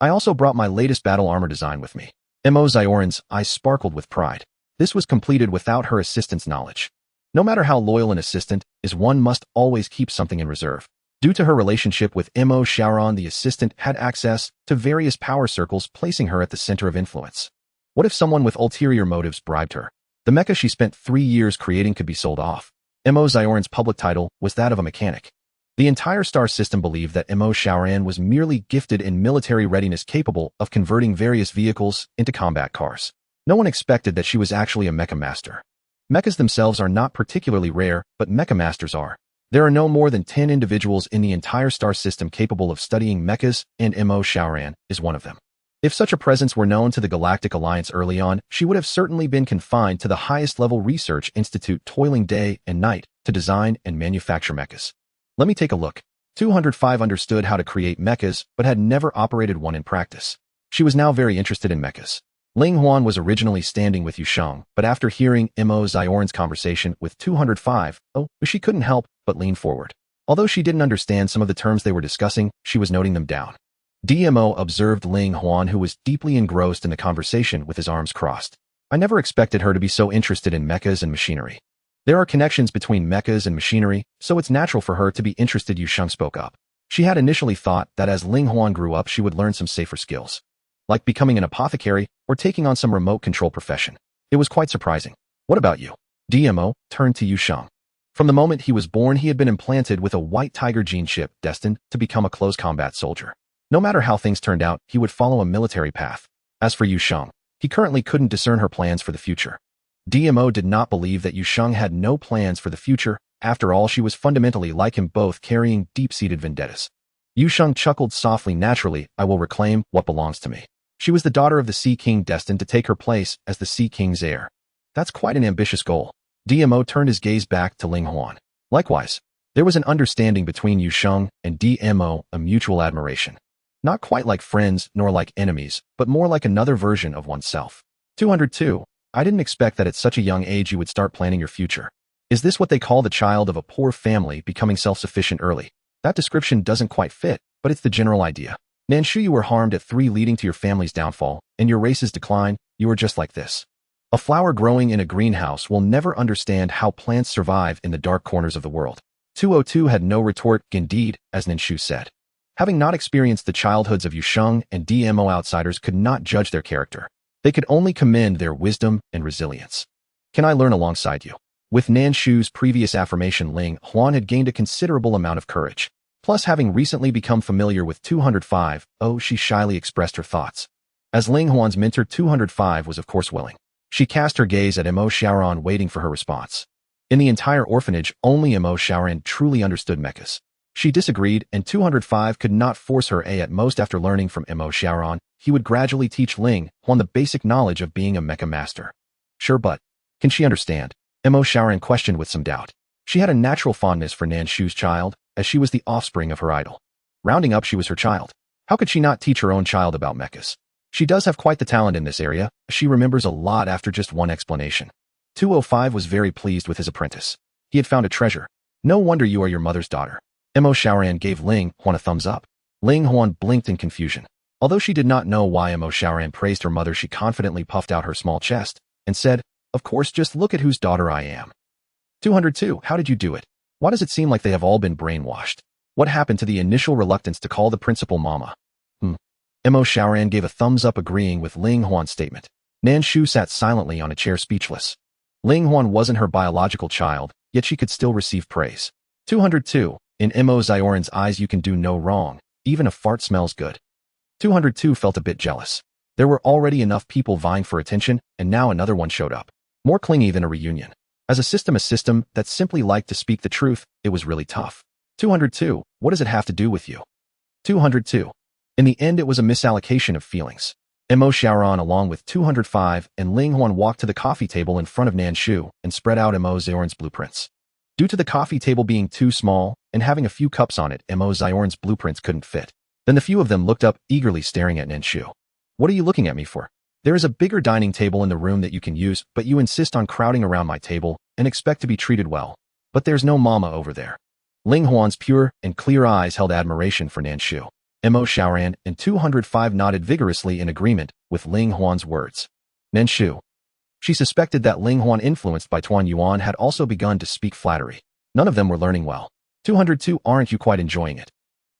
I also brought my latest battle armor design with me. Mo Xiaoran's eyes sparkled with pride. This was completed without her assistant's knowledge. No matter how loyal an assistant is, one must always keep something in reserve. Due to her relationship with Mo Xiaoran, the assistant had access to various power circles, placing her at the center of influence. What if someone with ulterior motives bribed her? The mecha she spent 3 years creating could be sold off. Mo Xiaoran's public title was that of a mechanic. The entire star system believed that Mo Xiaoran was merely gifted in military readiness, capable of converting various vehicles into combat cars. No one expected that she was actually a mecha master. Mechas themselves are not particularly rare, but mecha masters are. There are no more than 10 individuals in the entire star system capable of studying mechas, and Mo Xiaoran is one of them. If such a presence were known to the Galactic Alliance early on, she would have certainly been confined to the highest level research institute, toiling day and night to design and manufacture mechas. Let me take a look. 205 understood how to create mechas, but had never operated one in practice. She was now very interested in mechas. Ling Huan was originally standing with Yusheng, but after hearing Mo Xiaoran's conversation with 205, she couldn't help but lean forward. Although she didn't understand some of the terms they were discussing, she was noting them down. DMO observed Ling Huan, who was deeply engrossed in the conversation with his arms crossed. I never expected her to be so interested in mechas and machinery. There are connections between mechas and machinery, so it's natural for her to be interested. Yusheng spoke up. She had initially thought that as Ling Huan grew up, she would learn some safer skills, like becoming an apothecary or taking on some remote control profession. It was quite surprising. What about you? DMO turned to Yusheng. From the moment he was born, he had been implanted with a white tiger gene chip, destined to become a close combat soldier. No matter how things turned out, he would follow a military path. As for Yusheng, he currently couldn't discern her plans for the future. DMO did not believe that Yusheng had no plans for the future. After all, she was fundamentally like him, both carrying deep-seated vendettas. Yusheng chuckled softly. Naturally, I will reclaim what belongs to me. She was the daughter of the Sea King, destined to take her place as the Sea King's heir. That's quite an ambitious goal. DMO turned his gaze back to Ling Huan. Likewise, there was an understanding between Yusheng and DMO, a mutual admiration. Not quite like friends nor like enemies, but more like another version of oneself. 202. I didn't expect that at such a young age you would start planning your future. Is this what they call the child of a poor family becoming self-sufficient early? That description doesn't quite fit, but it's the general idea. Nan Shu, you were harmed at 3, leading to your family's downfall, and your race's decline. You are just like this. A flower growing in a greenhouse will never understand how plants survive in the dark corners of the world. 202 had no retort. Indeed, as Nan Shu said. Having not experienced the childhoods of Yusheng and DMO, outsiders could not judge their character. They could only commend their wisdom and resilience. Can I learn alongside you? With Nan Shu's previous affirmation, Ling Huan had gained a considerable amount of courage. Plus, having recently become familiar with 205, she shyly expressed her thoughts. As Ling Huan's mentor, 205 was of course willing. She cast her gaze at Mo Xiaoran, waiting for her response. In the entire orphanage, only Mo Xiaoran truly understood mechas. She disagreed, and 205 could not force her. At most, after learning from Mo Xiaoran, he would gradually teach Ling Huan the basic knowledge of being a mecha master. Sure, but can she understand? Mo Xiaoran questioned with some doubt. She had a natural fondness for Nan Shu's child, as she was the offspring of her idol. Rounding up, she was her child. How could she not teach her own child about mechas? She does have quite the talent in this area. She remembers a lot after just one explanation. 205 was very pleased with his apprentice. He had found a treasure. No wonder you are your mother's daughter. Mo Xiaoran gave Ling Huan a thumbs up. Ling Huan blinked in confusion. Although she did not know why Mo Xiaoran praised her mother, she confidently puffed out her small chest and said, "Of course, just look at whose daughter I am." 202. How did you do it? Why does it seem like they have all been brainwashed? What happened to the initial reluctance to call the principal mama? Mo Xiaoran gave a thumbs up, agreeing with Ling Huan's statement. Nan Shu sat silently on a chair, speechless. Ling Huan wasn't her biological child, yet she could still receive praise. 202. In Mo Xiaoran's eyes, you can do no wrong. Even a fart smells good. 202 felt a bit jealous. There were already enough people vying for attention, and now another one showed up. More clingy than a reunion. As a system that simply liked to speak the truth, it was really tough. 202. What does it have to do with you? 202. In the end, it was a misallocation of feelings. Mo Xiaoran, along with 205 and Ling Huan, walked to the coffee table in front of Nan Shu and spread out Mo Xiaoran's blueprints. Due to the coffee table being too small and having a few cups on it, Mo Xiaoran's blueprints couldn't fit. Then the few of them looked up, eagerly staring at Nan Shu. What are you looking at me for? There is a bigger dining table in the room that you can use, but you insist on crowding around my table and expect to be treated well. But there's no mama over there. Ling Huan's pure and clear eyes held admiration for Nan Shu. Mo Xiaoran and 205 nodded vigorously in agreement with Ling Huan's words. Nan Shu. She suspected that Ling Huan, influenced by Tuan Yuan, had also begun to speak flattery. None of them were learning well. 202. Aren't you quite enjoying it?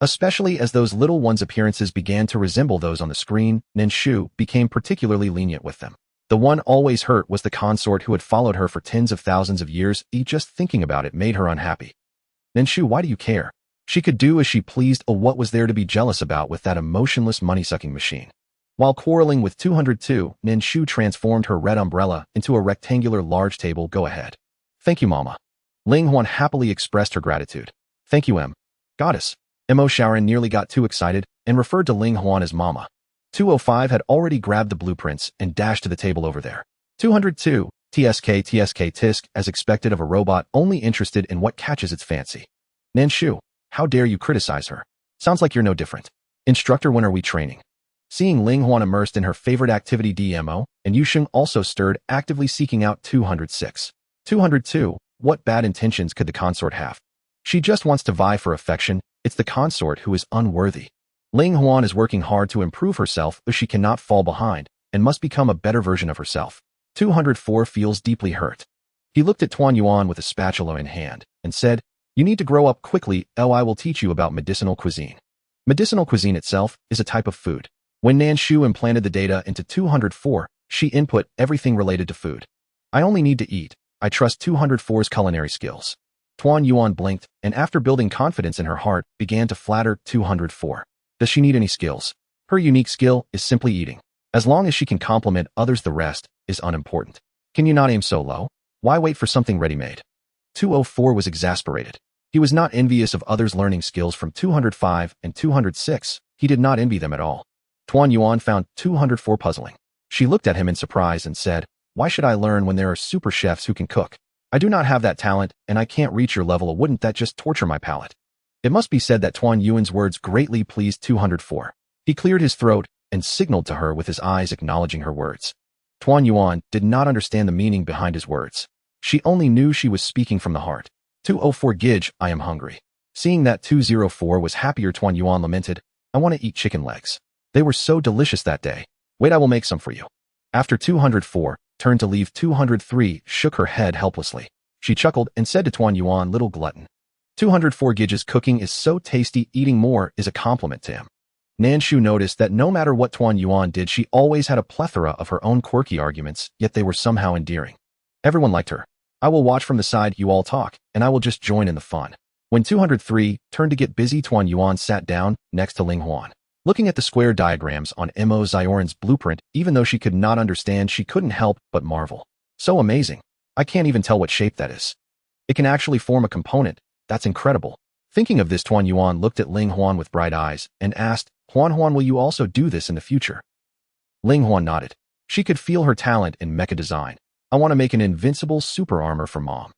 Especially as those little ones' appearances began to resemble those on the screen, Nan Shu became particularly lenient with them. The one always hurt was the consort who had followed her for tens of thousands of years. Just thinking about it made her unhappy. Nan Shu, why do you care? She could do as she pleased. What was there to be jealous about with that emotionless money-sucking machine? While quarreling with 202, Nan Shu transformed her red umbrella into a rectangular large table. Go ahead. Thank you, Mama. Ling Huan happily expressed her gratitude. Thank you, Goddess. Mo Xiaoran nearly got too excited and referred to Ling Huan as Mama. 205 had already grabbed the blueprints and dashed to the table over there. 202. TSK tisk, as expected of a robot only interested in what catches its fancy. Nan Shu. How dare you criticize her? Sounds like you're no different. Instructor, when are we training? Seeing Ling Huan immersed in her favorite activity DMO, and Yusheng also stirred, actively seeking out 206. 202. What bad intentions could the consort have? She just wants to vie for affection. It's the consort who is unworthy. Ling Huan is working hard to improve herself, but she cannot fall behind and must become a better version of herself. 204 feels deeply hurt. He looked at Tuan Yuan with a spatula in hand and said, "You need to grow up quickly. I will teach you about medicinal cuisine." Medicinal cuisine itself is a type of food. When Nan Shu implanted the data into 204, she input everything related to food. I only need to eat. I trust 204's culinary skills. Tuan Yuan blinked, and after building confidence in her heart, began to flatter 204. Does she need any skills? Her unique skill is simply eating. As long as she can compliment others, the rest is unimportant. Can you not aim so low? Why wait for something ready-made? 204 was exasperated. He was not envious of others learning skills from 205 and 206. He did not envy them at all. Tuan Yuan found 204 puzzling. She looked at him in surprise and said, "Why should I learn when there are super chefs who can cook? I do not have that talent, and I can't reach your level. Wouldn't that just torture my palate?" It must be said that Tuan Yuan's words greatly pleased 204. He cleared his throat and signaled to her with his eyes, acknowledging her words. Tuan Yuan did not understand the meaning behind his words. She only knew she was speaking from the heart. 204 Gij, I am hungry. Seeing that 204 was happier, Tuan Yuan lamented, I want to eat chicken legs. They were so delicious that day. Wait, I will make some for you. After 204 turned to leave, 203 shook her head helplessly. She chuckled and said to Tuan Yuan, little glutton. 204 Gij's cooking is so tasty, eating more is a compliment to him. Nan Shu noticed that no matter what Tuan Yuan did, she always had a plethora of her own quirky arguments, yet they were somehow endearing. Everyone liked her. I will watch from the side, you all talk, and I will just join in the fun. When 203 turned to get busy, Tuan Yuan sat down next to Ling Huan. Looking at the square diagrams on Mo Zioran's blueprint, even though she could not understand, she couldn't help but marvel. So amazing. I can't even tell what shape that is. It can actually form a component. That's incredible. Thinking of this, Tuan Yuan looked at Ling Huan with bright eyes and asked, Huan, will you also do this in the future? Ling Huan nodded. She could feel her talent in mecha design. I want to make an invincible super armor for Mom.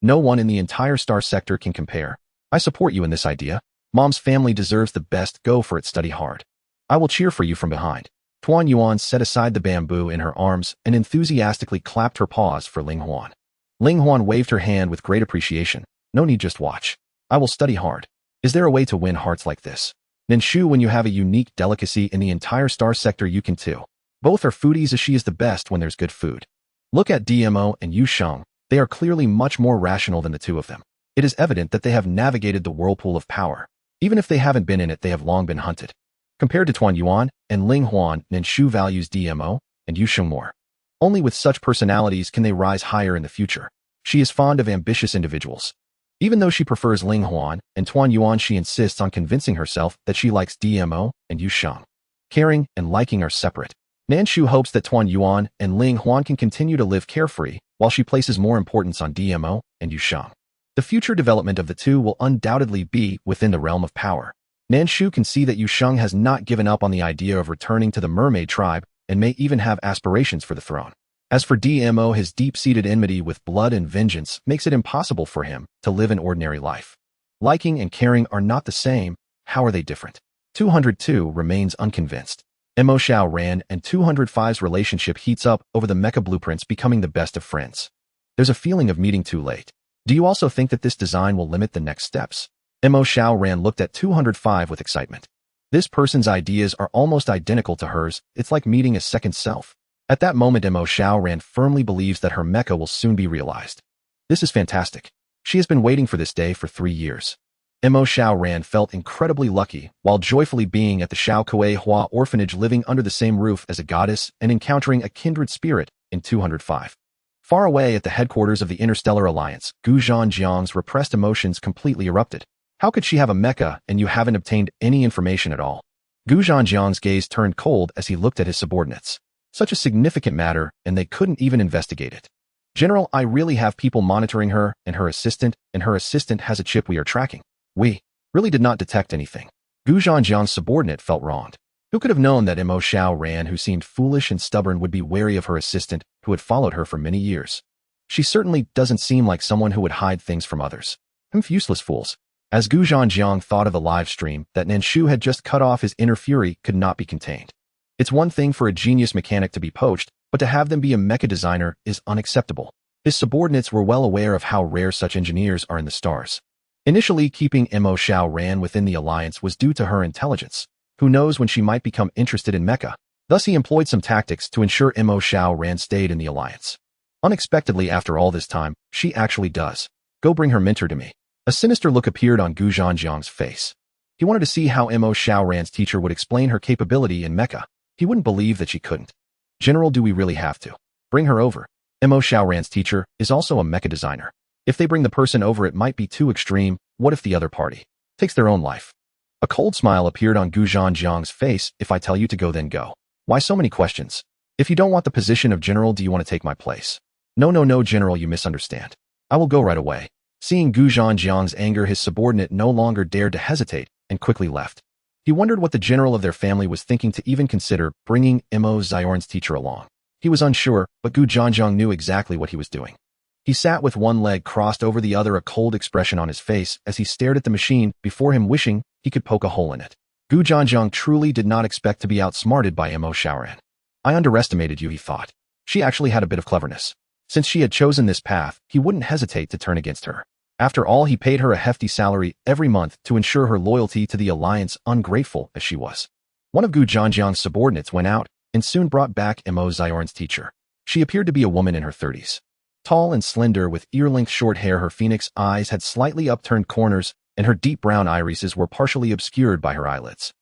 No one in the entire star sector can compare. I support you in this idea. Mom's family deserves the best. Go for it, study hard. I will cheer for you from behind. Tuan Yuan set aside the bamboo in her arms and enthusiastically clapped her paws for Ling Huan. Ling Huan waved her hand with great appreciation. No need, just watch. I will study hard. Is there a way to win hearts like this? Nan Shu, when you have a unique delicacy in the entire star sector, you can too. Both are foodies, as she is the best when there's good food. Look at DMO and Yu Sheng. They are clearly much more rational than the two of them. It is evident that they have navigated the whirlpool of power. Even if they haven't been in it, they have long been hunted. Compared to Tuan Yuan and Ling Huan, Nan Shu values DMO and Yu Sheng more. Only with such personalities can they rise higher in the future. She is fond of ambitious individuals. Even though she prefers Ling Huan and Tuan Yuan, she insists on convincing herself that she likes DMO and Yu Sheng. Caring and liking are separate. Nan Shu hopes that Tuan Yuan and Ling Huan can continue to live carefree, while she places more importance on DMO and Yu Sheng. The future development of the two will undoubtedly be within the realm of power. Nan Shu can see that Yu Sheng has not given up on the idea of returning to the mermaid tribe and may even have aspirations for the throne. As for DMO, his deep-seated enmity with blood and vengeance makes it impossible for him to live an ordinary life. Liking and caring are not the same. How are they different? 202 remains unconvinced. Mo Xiao Ran and 205's relationship heats up over the mecha blueprints becoming the best of friends. There's a feeling of meeting too late. Do you also think that this design will limit the next steps? Mo Xiao Ran looked at 205 with excitement. This person's ideas are almost identical to hers. It's like meeting a second self. At that moment, Mo Xiao Ran firmly believes that her mecha will soon be realized. This is fantastic. She has been waiting for this day for 3 years. Mo Xiao Ran felt incredibly lucky while joyfully being at the Xiao Kuei Hua orphanage, living under the same roof as a goddess and encountering a kindred spirit in 205. Far away at the headquarters of the Interstellar Alliance, Gu Zhanjiang's repressed emotions completely erupted. How could she have a mecha and you haven't obtained any information at all? Gu Zhanjiang's gaze turned cold as he looked at his subordinates. Such a significant matter, and they couldn't even investigate it. General, I really have people monitoring her and her assistant has a chip we are tracking. We really did not detect anything. Gu Zhanjiang's subordinate felt wronged. Who could have known that Mo Xiao Ran, who seemed foolish and stubborn, would be wary of her assistant, who had followed her for many years? She certainly doesn't seem like someone who would hide things from others. Useless fools. As Gu Zhanjiang thought of the live stream that Nan Shu had just cut off, his inner fury could not be contained. It's one thing for a genius mechanic to be poached, but to have them be a mecha designer is unacceptable. His subordinates were well aware of how rare such engineers are in the stars. Initially, keeping Mo Xiao Ran within the alliance was due to her intelligence. Who knows when she might become interested in mecha? Thus, he employed some tactics to ensure Mo Xiao Ran stayed in the alliance. Unexpectedly, after all this time, she actually does. Go bring her mentor to me. A sinister look appeared on Gu Zhanjiang's face. He wanted to see how Mo Xiao Ran's teacher would explain her capability in mecha. He wouldn't believe that she couldn't. General, do we really have to? Bring her over. Mo Xiao Ran's teacher is also a mecha designer. If they bring the person over, it might be too extreme. What if the other party takes their own life? A cold smile appeared on Gu Zhanjiang's face. If I tell you to go, then go. Why so many questions? If you don't want the position of general, do you want to take my place? No, general, you misunderstand. I will go right away. Seeing Gu Zhanjiang's anger, his subordinate no longer dared to hesitate and quickly left. He wondered what the general of their family was thinking to even consider bringing Mo Zioran's teacher along. He was unsure, but Gu Zhanjiang knew exactly what he was doing. He sat with one leg crossed over the other, a cold expression on his face as he stared at the machine before him, wishing he could poke a hole in it. Gu Zhanjiang truly did not expect to be outsmarted by Mo Xiao Ran. I underestimated you, he thought. She actually had a bit of cleverness. Since she had chosen this path, he wouldn't hesitate to turn against her. After all, he paid her a hefty salary every month to ensure her loyalty to the alliance, ungrateful as she was. One of Gu Zhanjiang's subordinates went out and soon brought back Mo Ziorin's teacher. She appeared to be a woman in her 30s. Tall and slender with ear-length short hair, her phoenix eyes had slightly upturned corners and her deep brown irises were partially obscured by her eyelids.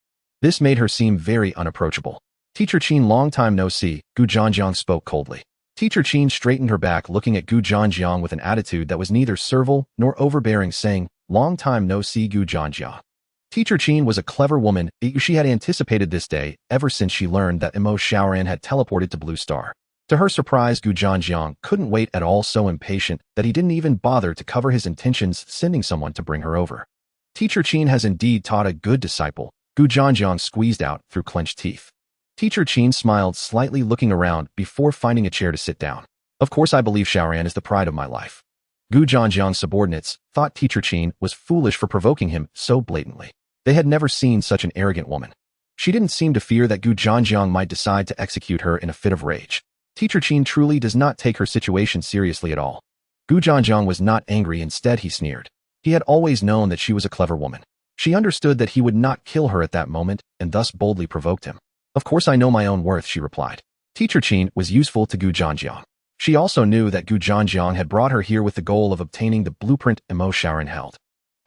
This made her seem very unapproachable. Teacher Qin, long time no see, Gu Zhanjiang spoke coldly. Teacher Qin straightened her back, looking at Gu Zhanjiang with an attitude that was neither servile nor overbearing, saying, "Long time no see, Gu Zhanjiang." Teacher Qin was a clever woman. She had anticipated this day ever since she learned that Mo Xiaoran had teleported to Blue Star. To her surprise, Gu Zhanjiang couldn't wait at all, so impatient that he didn't even bother to cover his intentions, sending someone to bring her over. Teacher Qin has indeed taught a good disciple, Gu Zhanjiang squeezed out through clenched teeth. Teacher Qin smiled slightly, looking around before finding a chair to sit down. Of course, I believe Xiaoran is the pride of my life. Gu Zhanjiang's subordinates thought Teacher Qin was foolish for provoking him so blatantly. They had never seen such an arrogant woman. She didn't seem to fear that Gu Zhanjiang might decide to execute her in a fit of rage. Teacher Qin truly does not take her situation seriously at all. Gu Zhanjiang was not angry, instead he sneered. He had always known that she was a clever woman. She understood that he would not kill her at that moment and thus boldly provoked him. "Of course I know my own worth," she replied. Teacher Qin was useful to Gu Zhanjiang. She also knew that Gu Zhanjiang had brought her here with the goal of obtaining the blueprint Mo Xiaoran held.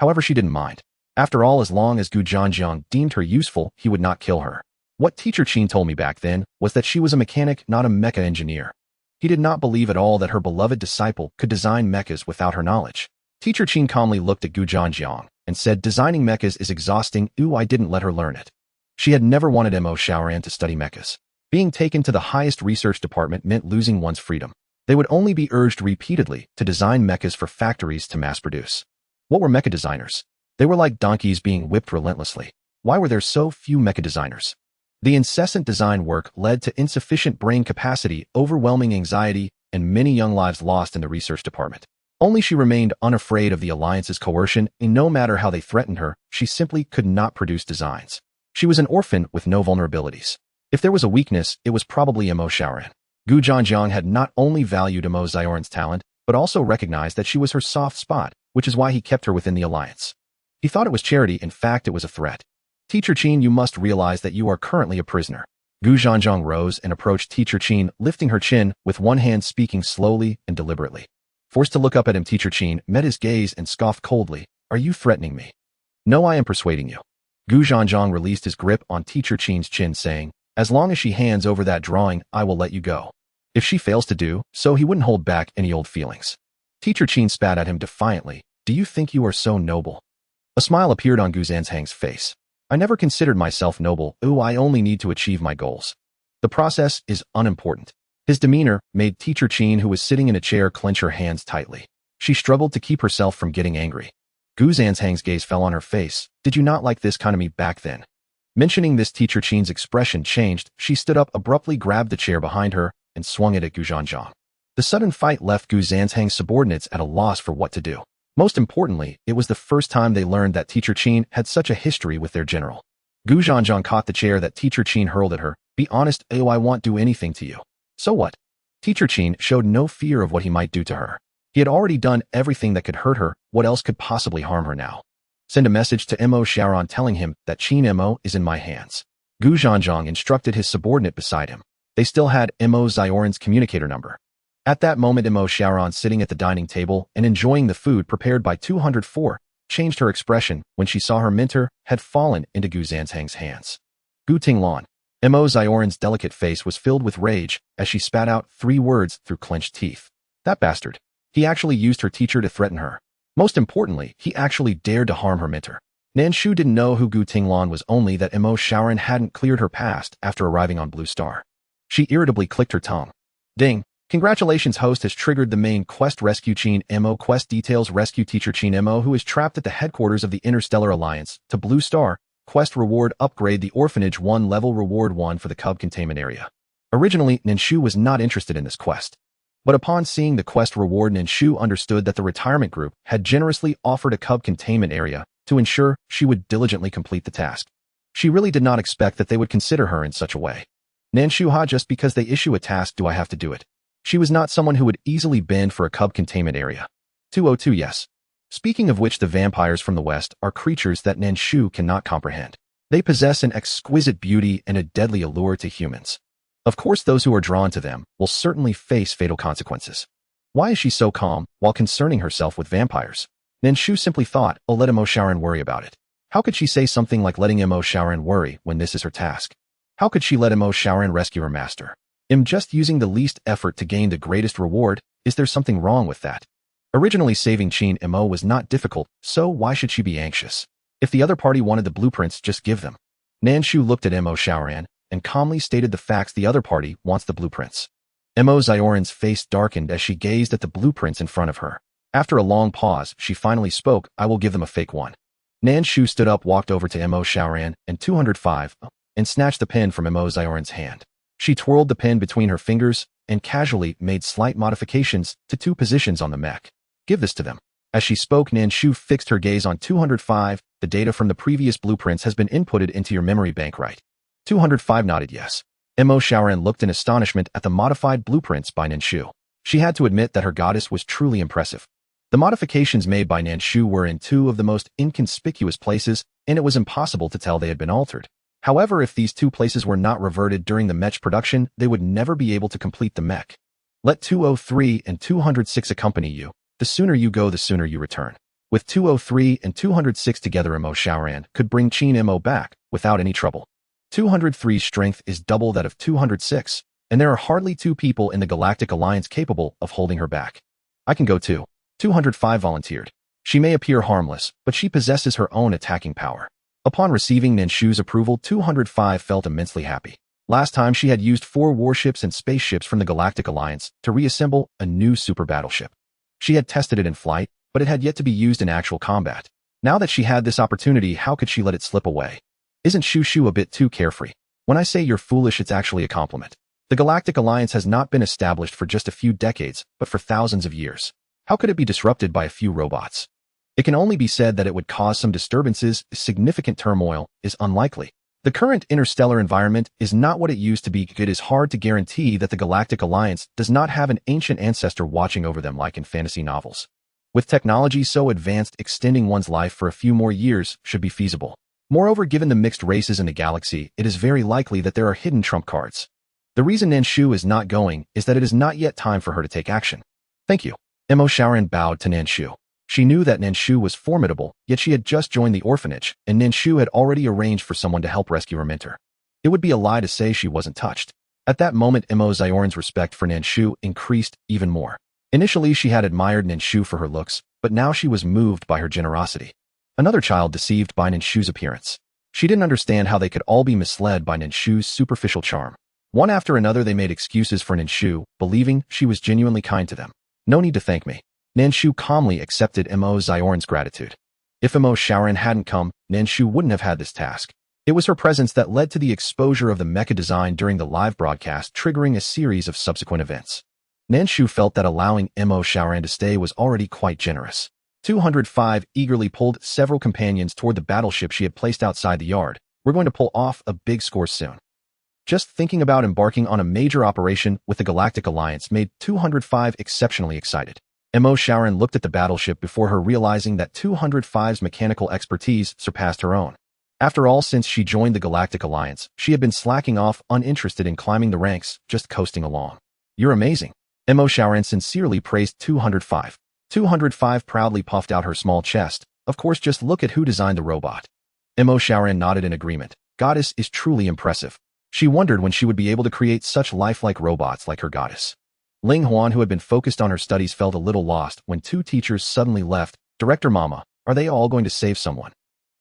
However, she didn't mind. After all, as long as Gu Zhanjiang deemed her useful, he would not kill her. What Teacher Qin told me back then was that she was a mechanic, not a mecha engineer. He did not believe at all that her beloved disciple could design mechas without her knowledge. Teacher Qin calmly looked at Gu Zhanjiang and said, "Designing mechas is exhausting. I didn't let her learn it." She had never wanted Mo Xiaoran to study mechas. Being taken to the highest research department meant losing one's freedom. They would only be urged repeatedly to design mechas for factories to mass produce. What were mecha designers? They were like donkeys being whipped relentlessly. Why were there so few mecha designers? The incessant design work led to insufficient brain capacity, overwhelming anxiety, and many young lives lost in the research department. Only she remained unafraid of the Alliance's coercion, and no matter how they threatened her, she simply could not produce designs. She was an orphan with no vulnerabilities. If there was a weakness, it was probably Mo Xiaoran. Gu Zhanjiang had not only valued Mo Ziorin's talent, but also recognized that she was her soft spot, which is why he kept her within the Alliance. He thought it was charity, in fact it was a threat. "Teacher Qin, you must realize that you are currently a prisoner." Gu Zhanjiang rose and approached Teacher Qin, lifting her chin, with one hand, speaking slowly and deliberately. Forced to look up at him, Teacher Qin met his gaze and scoffed coldly. "Are you threatening me?" "No, I am persuading you." Gu Zhanjiang released his grip on Teacher Qin's chin, saying, "As long as she hands over that drawing, I will let you go." If she fails to do so, he wouldn't hold back any old feelings. Teacher Qin spat at him defiantly. "Do you think you are so noble?" A smile appeared on Gu Zhanjiang's face. "I never considered myself noble. I only need to achieve my goals. The process is unimportant." His demeanor made Teacher Qin, who was sitting in a chair, clench her hands tightly. She struggled to keep herself from getting angry. Gu Zhanjiang's gaze fell on her face. "Did you not like this kind of me back then?" Mentioning this, Teacher Qin's expression changed. She stood up, abruptly grabbed the chair behind her, and swung it at Gu Zhanjiang. The sudden fight left Gu Zhanjiang's subordinates at a loss for what to do. Most importantly, it was the first time they learned that Teacher Qin had such a history with their general. Gu Zhanjiang caught the chair that Teacher Qin hurled at her. "Be honest, I won't do anything to you." "So what?" Teacher Qin showed no fear of what he might do to her. He had already done everything that could hurt her. What else could possibly harm her now? "Send a message to Mo Xiaoran telling him that Qin Mo is in my hands." Gu Zhanjiang instructed his subordinate beside him. They still had Mo Ziorin's communicator number. At that moment, Mo Xiaoran, sitting at the dining table and enjoying the food prepared by 204, changed her expression when she saw her mentor had fallen into Gu Zhanjiang's hands. "Gu Tinglan." Mo Ziorin's delicate face was filled with rage as she spat out 3 words through clenched teeth. That bastard. He actually used her teacher to threaten her. Most importantly, he actually dared to harm her mentor. Nan Shu didn't know who Gu Tinglan was, only that Mo Xiaoran hadn't cleared her past after arriving on Blue Star. She irritably clicked her tongue. "Ding. Congratulations, host has triggered the main quest. Rescue Qin Mo. Quest details: rescue Teacher Qin Mo, who is trapped at the headquarters of the Interstellar Alliance, to Blue Star. Quest reward: upgrade the orphanage 1 level. Reward 1 for the cub containment area." Originally, Nan Shu was not interested in this quest. But upon seeing the quest reward, Nan Shu understood that the retirement group had generously offered a cub containment area to ensure she would diligently complete the task. She really did not expect that they would consider her in such a way. Nan Shu, just because they issue a task do I have to do it? She was not someone who would easily bend for a cub containment area. 202 Yes. Speaking of which, the vampires from the West are creatures that Nan Shu cannot comprehend. They possess an exquisite beauty and a deadly allure to humans. Of course, those who are drawn to them will certainly face fatal consequences. Why is she so calm while concerning herself with vampires? Nan Shu simply thought, oh, let Mo Shaoran worry about it. How could she say something like letting Mo Shaoran worry when this is her task? How could she let Mo Shaoran rescue her master? Just using the least effort to gain the greatest reward, is there something wrong with that? Originally saving Qin Mo was not difficult, so why should she be anxious? If the other party wanted the blueprints, just give them. Nan Shu looked at Mo Shaoran and calmly stated the facts: the other party wants the blueprints. Mo Xiaoran's face darkened as she gazed at the blueprints in front of her. After a long pause, she finally spoke, I will give them a fake one. Nan Shu stood up, walked over to Mo Shaoran and 205 and snatched the pen from Mo Xiaoran's hand. She twirled the pen between her fingers and casually made slight modifications to 2 positions on the mech. Give this to them. As she spoke, Nan Shu fixed her gaze on 205. The data from the previous blueprints has been inputted into your memory bank, right? 205 nodded yes. Mo Shaoran looked in astonishment at the modified blueprints by Nan Shu. She had to admit that her goddess was truly impressive. The modifications made by Nan Shu were in 2 of the most inconspicuous places, and it was impossible to tell they had been altered. However, if these 2 places were not reverted during the mech production, they would never be able to complete the mech. Let 203 and 206 accompany you. The sooner you go, the sooner you return. With 203 and 206 together, Mo Shaoran could bring Qin Mo back without any trouble. 203's strength is double that of 206, and there are hardly 2 people in the Galactic Alliance capable of holding her back. I can go too. 205 volunteered. She may appear harmless, but she possesses her own attacking power. Upon receiving Nan Shu's approval, 205 felt immensely happy. Last time she had used 4 warships and spaceships from the Galactic Alliance to reassemble a new super battleship. She had tested it in flight, but it had yet to be used in actual combat. Now that she had this opportunity, how could she let it slip away? Isn't Shu a bit too carefree? When I say you're foolish, it's actually a compliment. The Galactic Alliance has not been established for just a few decades, but for thousands of years. How could it be disrupted by a few robots? It can only be said that it would cause some disturbances. Significant turmoil is unlikely. The current interstellar environment is not what it used to be. It is hard to guarantee that the Galactic Alliance does not have an ancient ancestor watching over them like in fantasy novels. With technology so advanced, extending one's life for a few more years should be feasible. Moreover, given the mixed races in the galaxy, it is very likely that there are hidden trump cards. The reason Nan Shu is not going is that it is not yet time for her to take action. Thank you. Mo Shaoran bowed to Nan Shu. She knew that Nan Shu was formidable, yet she had just joined the orphanage, and Nan Shu had already arranged for someone to help rescue her mentor. It would be a lie to say she wasn't touched. At that moment, Mo Xiaoran's respect for Nan Shu increased even more. Initially, she had admired Nan Shu for her looks, but now she was moved by her generosity. Another child deceived by Nan Shu's appearance. She didn't understand how they could all be misled by Nan Shu's superficial charm. One after another, they made excuses for Nan Shu, believing she was genuinely kind to them. No need to thank me. Nan Shu calmly accepted Mo Xiaoran's gratitude. If Mo Shaoran hadn't come, Nan Shu wouldn't have had this task. It was her presence that led to the exposure of the mecha design during the live broadcast, triggering a series of subsequent events. Nan Shu felt that allowing Mo Shaoran to stay was already quite generous. 205 eagerly pulled several companions toward the battleship she had placed outside the yard. We're going to pull off a big score soon. Just thinking about embarking on a major operation with the Galactic Alliance made 205 exceptionally excited. Mo Shaoran looked at the battleship before her, realizing that 205's mechanical expertise surpassed her own. After all, since she joined the Galactic Alliance, she had been slacking off, uninterested in climbing the ranks, just coasting along. You're amazing. Mo Shaoran sincerely praised 205. 205 proudly puffed out her small chest. Of course, just look at who designed the robot. Mo Shaoran nodded in agreement. Goddess is truly impressive. She wondered when she would be able to create such lifelike robots like her goddess. Ling Huan, who had been focused on her studies, felt a little lost when 2 teachers suddenly left. Director Mama, are they all going to save someone?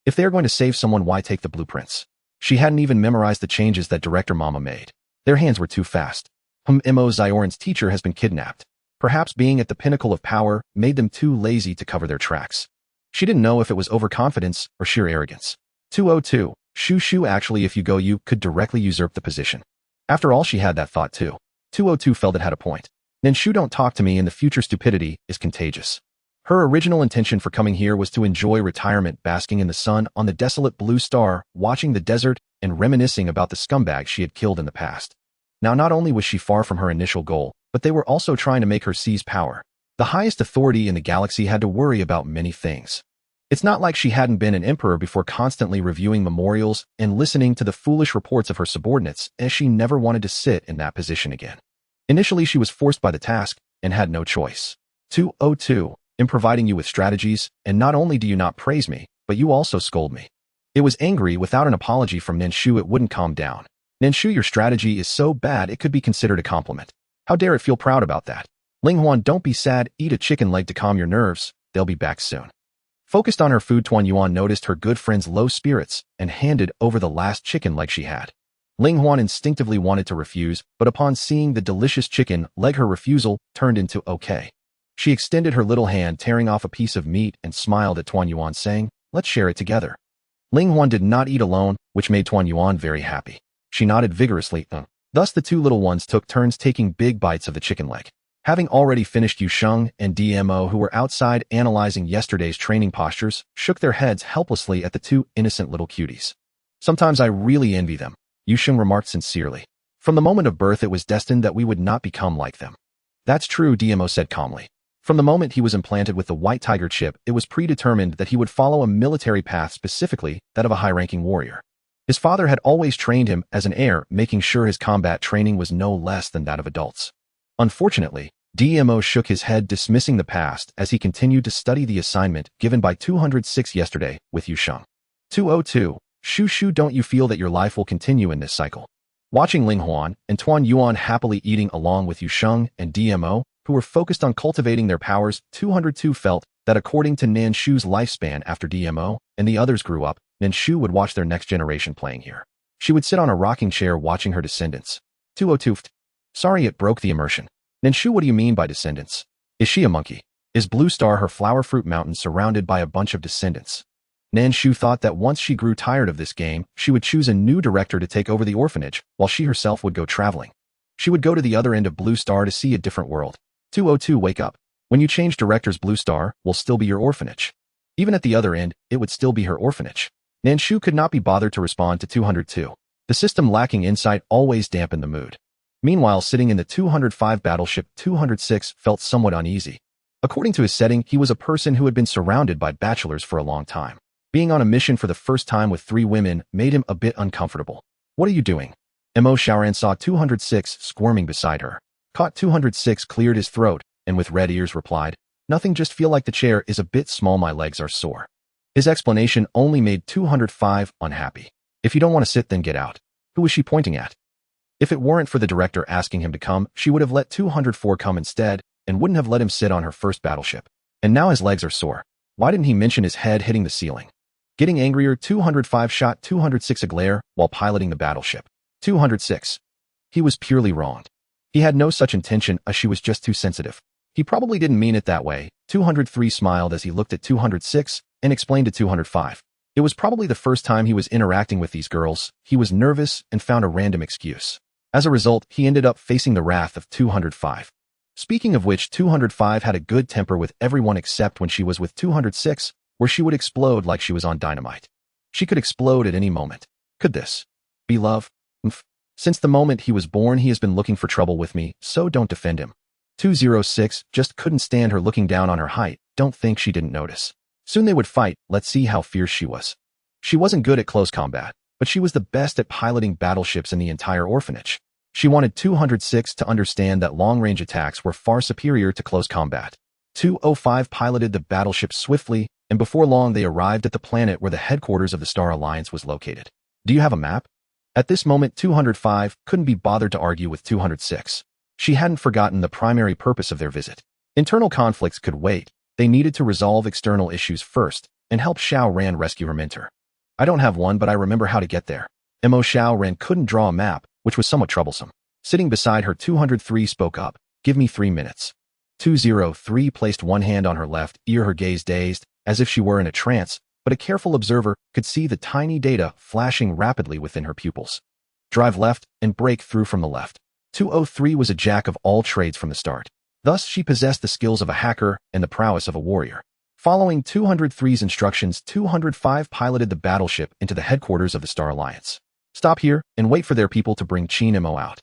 If they are going to save someone, why take the blueprints? She hadn't even memorized the changes that Director Mama made. Their hands were too fast. Mo Xiaoran's teacher has been kidnapped. Perhaps being at the pinnacle of power made them too lazy to cover their tracks. She didn't know if it was overconfidence or sheer arrogance. 202. Shu, actually, if you go, you could directly usurp the position. After all, she had that thought too. 202 felt it had a point. Nan Shu, don't talk to me, and the future stupidity is contagious. Her original intention for coming here was to enjoy retirement, basking in the sun on the desolate blue star, watching the desert, and reminiscing about the scumbags she had killed in the past. Now not only was she far from her initial goal, but they were also trying to make her seize power. The highest authority in the galaxy had to worry about many things. It's not like she hadn't been an emperor before, constantly reviewing memorials and listening to the foolish reports of her subordinates, as she never wanted to sit in that position again. Initially, she was forced by the task and had no choice. 202. In providing you with strategies, and not only do you not praise me, but you also scold me. It was angry. Without an apology from Nan Shu, it wouldn't calm down. Nan Shu, your strategy is so bad it could be considered a compliment. How dare it feel proud about that? Ling Huan, don't be sad, eat a chicken leg to calm your nerves, they'll be back soon. Focused on her food, Tuan Yuan noticed her good friend's low spirits and handed over the last chicken leg she had. Ling Huan instinctively wanted to refuse, but upon seeing the delicious chicken leg, her refusal turned into okay. She extended her little hand, tearing off a piece of meat, and smiled at Tuan Yuan, saying, let's share it together. Ling Huan did not eat alone, which made Tuan Yuan very happy. She nodded vigorously. Thus the two little ones took turns taking big bites of the chicken leg. Having already finished, Yu Sheng and DMO, who were outside analyzing yesterday's training postures, shook their heads helplessly at the two innocent little cuties. Sometimes I really envy them, Yu Sheng remarked sincerely. From the moment of birth, it was destined that we would not become like them. That's true, DMO said calmly. From the moment he was implanted with the White Tiger chip, it was predetermined that he would follow a military path, specifically that of a high-ranking warrior. His father had always trained him as an heir, making sure his combat training was no less than that of adults. Unfortunately, DMO shook his head, dismissing the past as he continued to study the assignment given by 206 yesterday with Yu Sheng. 202. Shu, don't you feel that your life will continue in this cycle? Watching Ling Huan and Tuan Yuan happily eating along with Yu Sheng and DMO, who were focused on cultivating their powers, 202 felt that according to Nan Shu's lifespan after DMO and the others grew up, Nan Shu would watch their next generation playing here. She would sit on a rocking chair watching her descendants. 202. Sorry, it broke the immersion. Nan Shu, what do you mean by descendants? Is she a monkey? Is Blue Star her flower fruit mountain surrounded by a bunch of descendants? Nan Shu thought that once she grew tired of this game, she would choose a new director to take over the orphanage, while she herself would go traveling. She would go to the other end of Blue Star to see a different world. 202, wake up. When you change directors, Blue Star will still be your orphanage. Even at the other end, it would still be her orphanage. Nan Shu could not be bothered to respond to 202. The system lacking insight always dampened the mood. Meanwhile, sitting in the 205 battleship, 206 felt somewhat uneasy. According to his setting, he was a person who had been surrounded by bachelors for a long time. Being on a mission for the first time with 3 women made him a bit uncomfortable. What are you doing? Mo Xiaoran saw 206 squirming beside her. Caught 206 cleared his throat, and with red ears replied, nothing, just feel like the chair is a bit small, my legs are sore. His explanation only made 205 unhappy. If you don't want to sit, then get out. Who was she pointing at? If it weren't for the director asking him to come, she would have let 204 come instead, and wouldn't have let him sit on her first battleship. And now his legs are sore. Why didn't he mention his head hitting the ceiling? Getting angrier, 205 shot 206 a glare while piloting the battleship. 206. He was purely wronged. He had no such intention, she was just too sensitive. He probably didn't mean it that way. 203 smiled as he looked at 206 and explained to 205. It was probably the first time he was interacting with these girls. He was nervous and found a random excuse. As a result, he ended up facing the wrath of 205. Speaking of which, 205 had a good temper with everyone except when she was with 206, where she would explode like she was on dynamite. She could explode at any moment. Could this be love? Since the moment he was born, he has been looking for trouble with me, so don't defend him. 206 just couldn't stand her looking down on her height. Don't think she didn't notice. Soon they would fight. Let's see how fierce she was. She wasn't good at close combat, but she was the best at piloting battleships in the entire orphanage. She wanted 206 to understand that long-range attacks were far superior to close combat. 205 piloted the battleship swiftly, and before long they arrived at the planet where the headquarters of the Star Alliance was located. Do you have a map? At this moment, 205 couldn't be bothered to argue with 206. She hadn't forgotten the primary purpose of their visit. Internal conflicts could wait. They needed to resolve external issues first and help Xiao Ran rescue her mentor. I don't have one, but I remember how to get there. Mo Xiao Ran couldn't draw a map, which was somewhat troublesome. Sitting beside her, 203 spoke up. Give me 3 minutes. 203 placed one hand on her left ear, her gaze dazed, as if she were in a trance, but a careful observer could see the tiny data flashing rapidly within her pupils. Drive left and break through from the left. 203 was a jack of all trades from the start. Thus, she possessed the skills of a hacker and the prowess of a warrior. Following 203's instructions, 205 piloted the battleship into the headquarters of the Star Alliance. Stop here and wait for their people to bring Qin Mo out.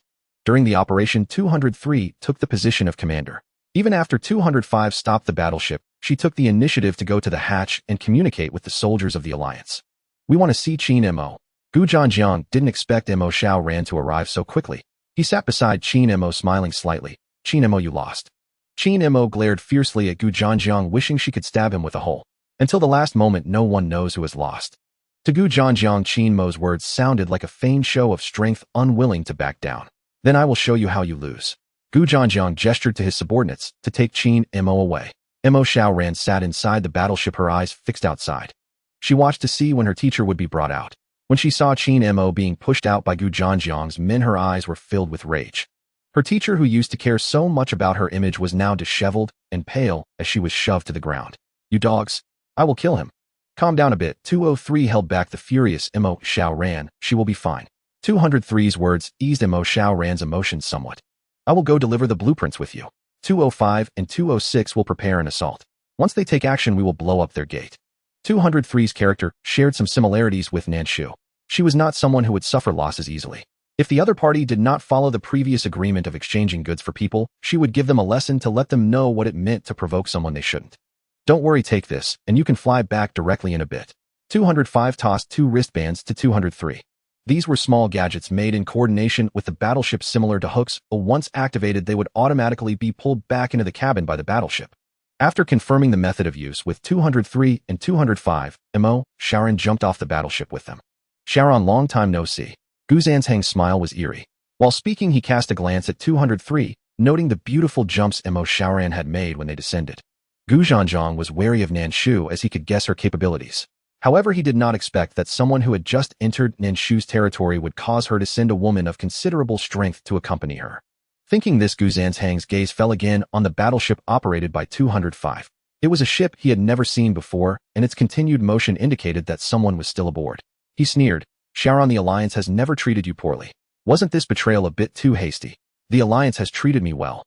During the operation, 203 took the position of commander. Even after 205 stopped the battleship, she took the initiative to go to the hatch and communicate with the soldiers of the Alliance. We want to see Qin Mo. Gu Zhanjiang didn't expect Mo Xiaoran to arrive so quickly. He sat beside Qin Mo smiling slightly. Qin Mo, you lost. Qin Mo glared fiercely at Gu Zhanjiang, wishing she could stab him with a hole. Until the last moment, no one knows who has lost. To Gu Zhanjiang, Qin Mo's words sounded like a feigned show of strength, unwilling to back down. Then I will show you how you lose. Gu Zhanjiang gestured to his subordinates to take Qin Mo away. Mo Xiaoran sat inside the battleship, her eyes fixed outside. She watched to see when her teacher would be brought out. When she saw Qin Mo being pushed out by Gu Zhanjiang's men, her eyes were filled with rage. Her teacher, who used to care so much about her image, was now disheveled and pale as she was shoved to the ground. You dogs! I will kill him. Calm down a bit. 203 held back the furious Mo Xiaoran. She will be fine. 203's words eased Mo Xiaoran's emotions somewhat. I will go deliver the blueprints with you. 205 and 206 will prepare an assault. Once they take action, we will blow up their gate. 203's character shared some similarities with Nan Shu. She was not someone who would suffer losses easily. If the other party did not follow the previous agreement of exchanging goods for people, she would give them a lesson to let them know what it meant to provoke someone they shouldn't. Don't worry, take this, and you can fly back directly in a bit. 205 tossed 2 wristbands to 203. These were small gadgets made in coordination with the battleship, similar to hooks, but once activated they would automatically be pulled back into the cabin by the battleship. After confirming the method of use with 203 and 205, Mo Xiaoran jumped off the battleship with them. Xiaoran, long time no see. Gu Zhanjiang's smile was eerie. While speaking, he cast a glance at 203, noting the beautiful jumps Mo Xiaoran had made when they descended. Gu Zhanjiang was wary of Nan Shu as he could guess her capabilities. However, he did not expect that someone who had just entered Nan Shu's territory would cause her to send a woman of considerable strength to accompany her. Thinking this, Gu Zhanjiang's gaze fell again on the battleship operated by 205. It was a ship he had never seen before, and its continued motion indicated that someone was still aboard. He sneered. Xiaoran, the Alliance has never treated you poorly. Wasn't this betrayal a bit too hasty? The Alliance has treated me well.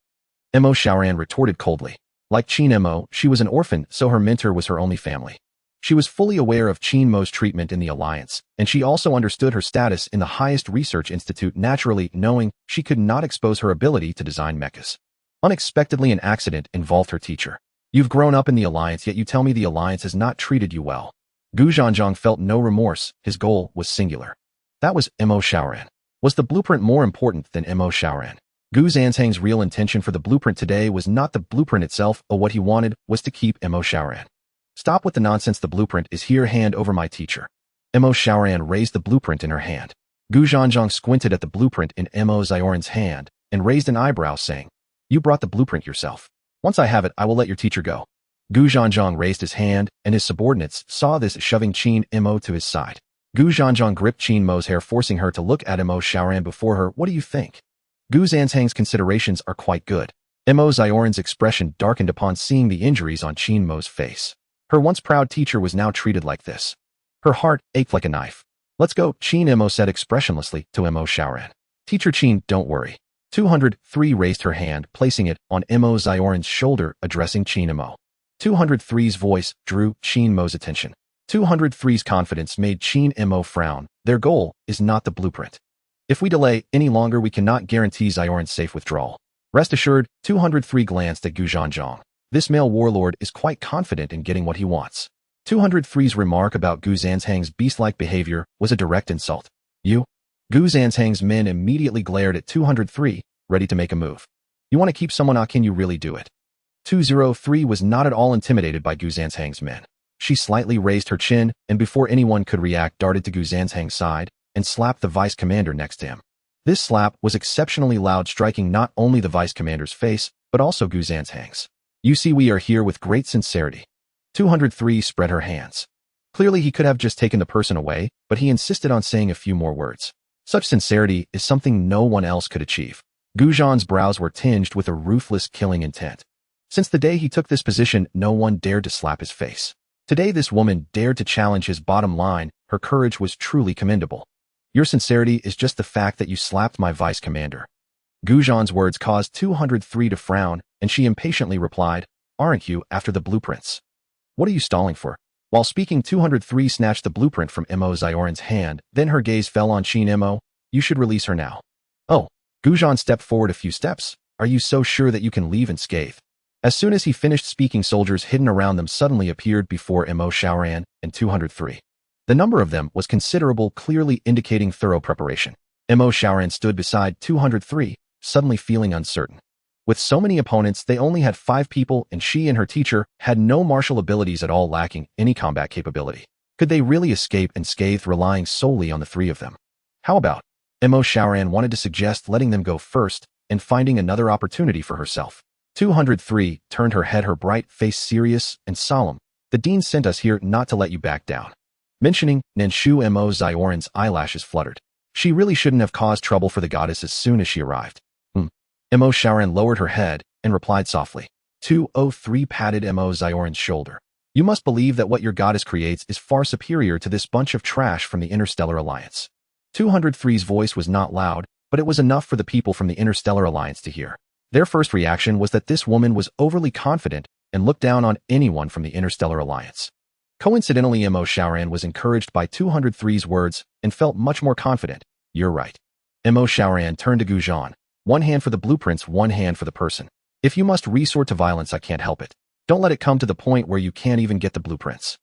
Mo Xiaoran retorted coldly. Like Qin Mo, she was an orphan, so her mentor was her only family. She was fully aware of Qin Mo's treatment in the Alliance, and she also understood her status in the highest research institute, naturally knowing she could not expose her ability to design mechas. Unexpectedly, an accident involved her teacher. You've grown up in the Alliance, yet you tell me the Alliance has not treated you well. Gu Zhanjiang felt no remorse. His goal was singular. That was Mo Xiaoran. Was the blueprint more important than Mo Xiaoran? Gu Zhanjiang's real intention for the blueprint today was not the blueprint itself, but what he wanted was to keep Mo Xiaoran. Stop with the nonsense. The blueprint is here. Hand over my teacher. Mo Xiaoran raised the blueprint in her hand. Gu Zhanjiang squinted at the blueprint in Mo Xiaoran's hand and raised an eyebrow, saying, You brought the blueprint yourself. Once I have it, I will let your teacher go. Gu Zhanjiang raised his hand, and his subordinates saw this, shoving Qin Mo to his side. Gu Zhanjiang gripped Qin Mo's hair, forcing her to look at Mo Xiaoran before her. What do you think? Gu Zhanjiang's considerations are quite good. Mo Xiaoran's expression darkened upon seeing the injuries on Qin Mo's face. Her once proud teacher was now treated like this. Her heart ached like a knife. Let's go, Qin Mo said expressionlessly to Mo Xiaoran. Teacher Qin, don't worry. 203 raised her hand, placing it on Mo Xiaoran's shoulder, addressing Qin Mo. 203's voice drew Qin Mo's attention. 203's confidence made Qin Mo frown. Their goal is not the blueprint. If we delay any longer, we cannot guarantee Xiaoran's safe withdrawal. Rest assured, 203 glanced at Gu Zhanjiang. This male warlord is quite confident in getting what he wants. 203's remark about Gu Zhanjiang's beast-like behavior was a direct insult. You? Gu Zhanjiang's men immediately glared at 203, ready to make a move. You want to keep someone? Can you really do it? 203 was not at all intimidated by Gu Zhanjiang's men. She slightly raised her chin, and before anyone could react, darted to Gu Zhanjiang's side and slapped the vice commander next to him. This slap was exceptionally loud, striking not only the vice commander's face, but also Gu Zhanjiang's. You see, we are here with great sincerity. 203 spread her hands. Clearly, he could have just taken the person away, but he insisted on saying a few more words. Such sincerity is something no one else could achieve. Gu Zhan's brows were tinged with a ruthless killing intent. Since the day he took this position, no one dared to slap his face. Today, this woman dared to challenge his bottom line. Her courage was truly commendable. Your sincerity is just the fact that you slapped my vice commander. Gu Zhan's words caused 203 to frown, and she impatiently replied, Aren't you after the blueprints? What are you stalling for? While speaking, 203 snatched the blueprint from Mo Xiaoran's hand, then her gaze fell on Qin Mo. You should release her now. Oh, Guzhan stepped forward a few steps. Are you so sure that you can leave unscathed? As soon as he finished speaking, soldiers hidden around them suddenly appeared before Mo Xiaoran and 203. The number of them was considerable, clearly indicating thorough preparation. Mo Xiaoran stood beside 203, suddenly feeling uncertain. With so many opponents, they only had 5 people, and she and her teacher had no martial abilities at all, lacking any combat capability. Could they really escape unscathed relying solely on the 3 of them? How about? Mo Xiaoran wanted to suggest letting them go first and finding another opportunity for herself. 203 turned her head, her bright face serious and solemn. The dean sent us here not to let you back down. Mentioning Nan Shu, Mo Xiaoran's eyelashes fluttered. She really shouldn't have caused trouble for the goddess as soon as she arrived. Mo Xiaoran lowered her head and replied softly. 203 patted Mo Xiaoran's shoulder. You must believe that what your goddess creates is far superior to this bunch of trash from the Interstellar Alliance. 203's voice was not loud, but it was enough for the people from the Interstellar Alliance to hear. Their first reaction was that this woman was overly confident and looked down on anyone from the Interstellar Alliance. Coincidentally, Mo Xiaoran was encouraged by 203's words and felt much more confident. You're right. Mo Xiaoran turned to Guzhan. One hand for the blueprints, one hand for the person. If you must resort to violence, I can't help it. Don't let it come to the point where you can't even get the blueprints.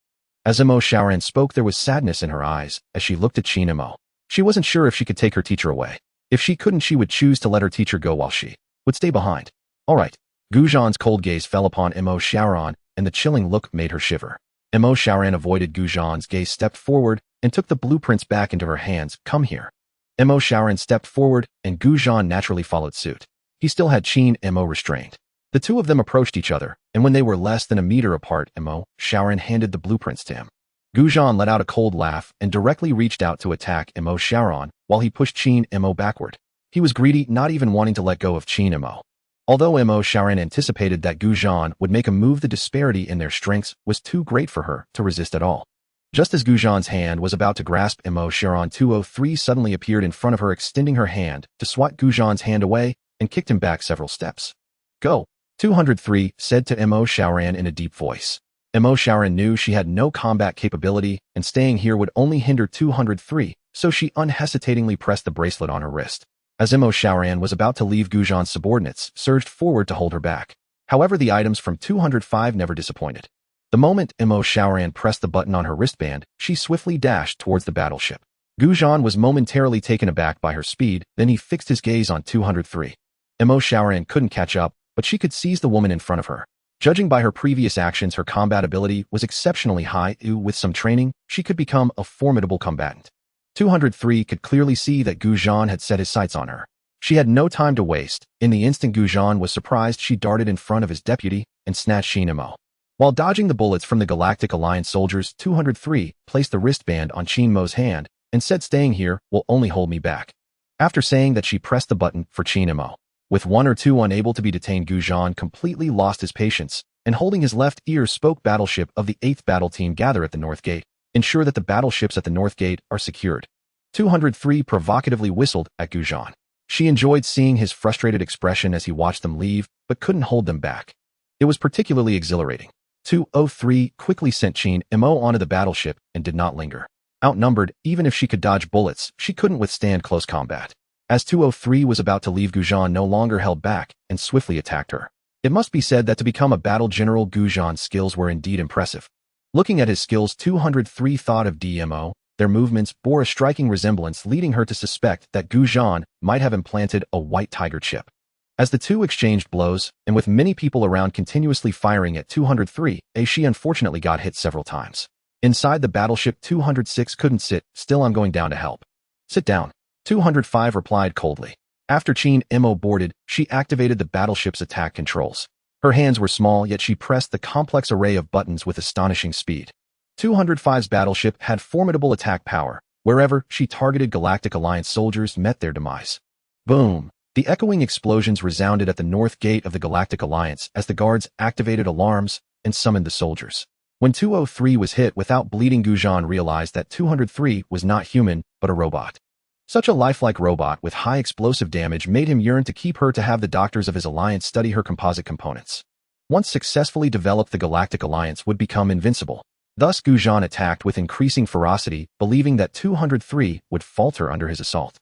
As Mo Xiaoran spoke, there was sadness in her eyes as she looked at Qin Mo. She wasn't sure if she could take her teacher away. If she couldn't, she would choose to let her teacher go while she would stay behind. All right. Guzhan's cold gaze fell upon Mo Xiaoran, and the chilling look made her shiver. Mo Xiaoran avoided Guzhan's gaze, stepped forward, and took the blueprints back into her hands. Come here. Mo Xiaoran stepped forward, and Guzhan naturally followed suit. He still had Qin Mo restrained. The 2 of them approached each other, and when they were less than a meter apart, Mo Xiaoran handed the blueprints to him. Guzhan let out a cold laugh and directly reached out to attack Mo Xiaoran while he pushed Qin Mo backward. He was greedy, not even wanting to let go of Qin Mo. Although Mo Xiaoran anticipated that Guzhan would make a move, the disparity in their strengths was too great for her to resist at all. Just as Guzhan's hand was about to grasp Mo Xiaoran, 203 suddenly appeared in front of her, extending her hand to swat Guzhan's hand away and kicked him back several steps. Go, 203 said to Mo Xiaoran in a deep voice. Mo Xiaoran knew she had no combat capability, and staying here would only hinder 203, so she unhesitatingly pressed the bracelet on her wrist. As Mo Xiaoran was about to leave, Guzhan's subordinates surged forward to hold her back. However, the items from 205 never disappointed. The moment Mo Xiaoran pressed the button on her wristband, she swiftly dashed towards the battleship. Guzhan was momentarily taken aback by her speed, then he fixed his gaze on 203. Mo Xiaoran couldn't catch up, but she could seize the woman in front of her. Judging by her previous actions, her combat ability was exceptionally high. With some training, she could become a formidable combatant. 203 could clearly see that Guzhan had set his sights on her. She had no time to waste. In the instant Guzhan was surprised, she darted in front of his deputy and snatched Qin Mo. While dodging the bullets from the Galactic Alliance soldiers, 203 placed the wristband on Qin Mo's hand and said, staying here will only hold me back. After saying that, she pressed the button for Qin Mo. With 1 or 2 unable to be detained, Guzhan completely lost his patience and holding his left ear spoke, battleship of the 8th Battle Team, gather at the North Gate. Ensure that the battleships at the North Gate are secured. 203 provocatively whistled at Guzhan. She enjoyed seeing his frustrated expression as he watched them leave, but couldn't hold them back. It was particularly exhilarating. 203 quickly sent Qin Mo onto the battleship and did not linger. Outnumbered, even if she could dodge bullets, she couldn't withstand close combat. As 203 was about to leave, Guzhan no longer held back and swiftly attacked her. It must be said that to become a battle general, Guzhan's skills were indeed impressive. Looking at his skills, 203 thought of DMO. Their movements bore a striking resemblance, leading her to suspect that Guzhan might have implanted a white tiger chip. As the 2 exchanged blows, and with many people around continuously firing at 203, she unfortunately got hit several times. Inside the battleship, 206 couldn't sit still. I'm going down to help. Sit down. 205 replied coldly. After Qin Mo boarded, she activated the battleship's attack controls. Her hands were small, yet she pressed the complex array of buttons with astonishing speed. 205's battleship had formidable attack power. Wherever she targeted, Galactic Alliance soldiers met their demise. Boom! The echoing explosions resounded at the North Gate of the Galactic Alliance as the guards activated alarms and summoned the soldiers. When 203 was hit without bleeding, Guzhan realized that 203 was not human, but a robot. Such a lifelike robot with high explosive damage made him yearn to keep her, to have the doctors of his alliance study her composite components. Once successfully developed, the Galactic Alliance would become invincible. Thus, Guzhan attacked with increasing ferocity, believing that 203 would falter under his assault.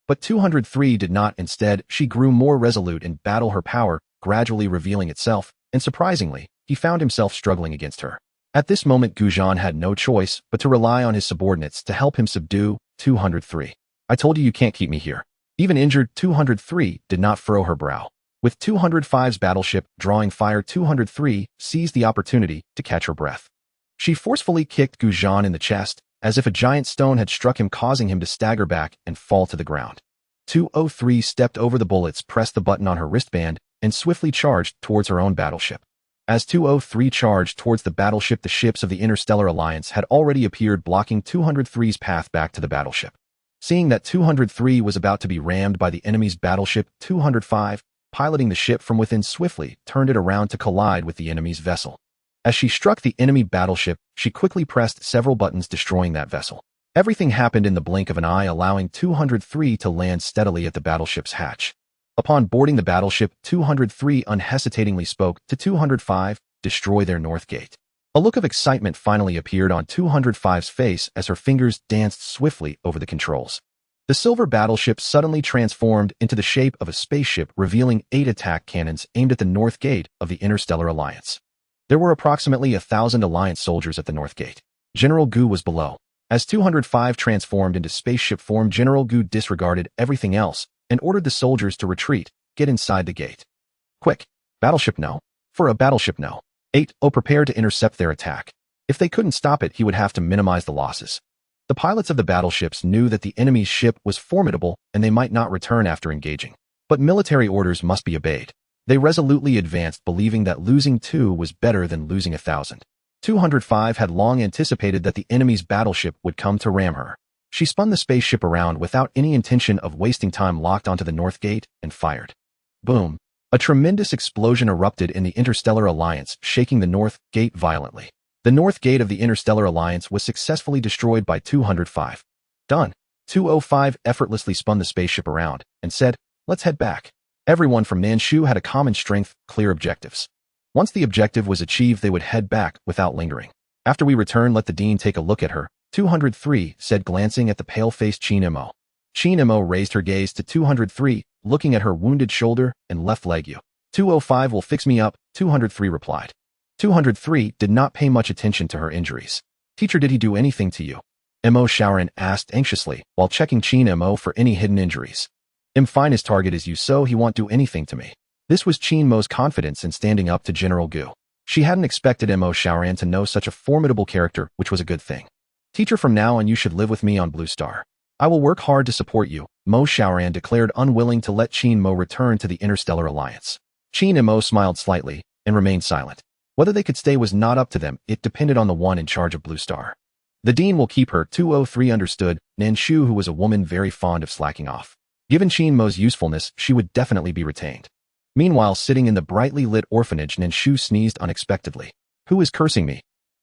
But 203 did not. Instead, she grew more resolute in battle, her power gradually revealing itself, and surprisingly, he found himself struggling against her. At this moment, Gujan had no choice but to rely on his subordinates to help him subdue 203. I told you can't keep me here. Even injured, 203 did not furrow her brow. With 205's battleship drawing fire, 203 seized the opportunity to catch her breath. She forcefully kicked Gujan in the chest, as if a giant stone had struck him, causing him to stagger back and fall to the ground. 203 stepped over the bullets, pressed the button on her wristband, and swiftly charged towards her own battleship. As 203 charged towards the battleship, the ships of the Interstellar Alliance had already appeared, blocking 203's path back to the battleship. Seeing that 203 was about to be rammed by the enemy's battleship, 205, piloting the ship from within, swiftly turned it around to collide with the enemy's vessel. As she struck the enemy battleship, she quickly pressed several buttons, destroying that vessel. Everything happened in the blink of an eye, allowing 203 to land steadily at the battleship's hatch. Upon boarding the battleship, 203 unhesitatingly spoke to 205, "Destroy their north gate." A look of excitement finally appeared on 205's face as her fingers danced swiftly over the controls. The silver battleship suddenly transformed into the shape of a spaceship, revealing 8 attack cannons aimed at the north gate of the Interstellar Alliance. There were approximately 1,000 Alliance soldiers at the north gate. General Gu was below. As 205 transformed into spaceship form, General Gu disregarded everything else and ordered the soldiers to retreat. Get inside the gate. Quick. Battleship no. For a battleship no. 8. Prepare to intercept their attack. If they couldn't stop it, he would have to minimize the losses. The pilots of the battleships knew that the enemy's ship was formidable and they might not return after engaging. But military orders must be obeyed. They resolutely advanced, believing that losing 2 was better than losing 1,000. 205 had long anticipated that the enemy's battleship would come to ram her. She spun the spaceship around without any intention of wasting time, locked onto the north gate, and fired. Boom! A tremendous explosion erupted in the Interstellar Alliance, shaking the north gate violently. The north gate of the Interstellar Alliance was successfully destroyed by 205. Done. 205 effortlessly spun the spaceship around and said, "Let's head back." Everyone from Nan Shu had a common strength, clear objectives. Once the objective was achieved, they would head back without lingering. After we return, let the Dean take a look at her, 203 said, glancing at the pale-faced Qin Mo. Qin Mo raised her gaze to 203, looking at her wounded shoulder and left leg. "You. 205 will fix me up," 203 replied. 203 did not pay much attention to her injuries. "Teacher, did he do anything to you?" Mo Shaoran asked anxiously, while checking Qin Mo for any hidden injuries. Fine, his target is you, so he won't do anything to me." This was Qin Mo's confidence in standing up to General Gu. She hadn't expected Mo Shaoran to know such a formidable character, which was a good thing. "Teacher, from now on you should live with me on Blue Star. I will work hard to support you," Mo Shaoran declared, unwilling to let Qin Mo return to the Interstellar Alliance. Qin Mo smiled slightly and remained silent. Whether they could stay was not up to them, it depended on the one in charge of Blue Star. The Dean will keep her, 203 understood. Nan Shu, who was a woman very fond of slacking off. Given Qin Mo's usefulness, she would definitely be retained. Meanwhile, sitting in the brightly lit orphanage, Nan Shu sneezed unexpectedly. "Who is cursing me?"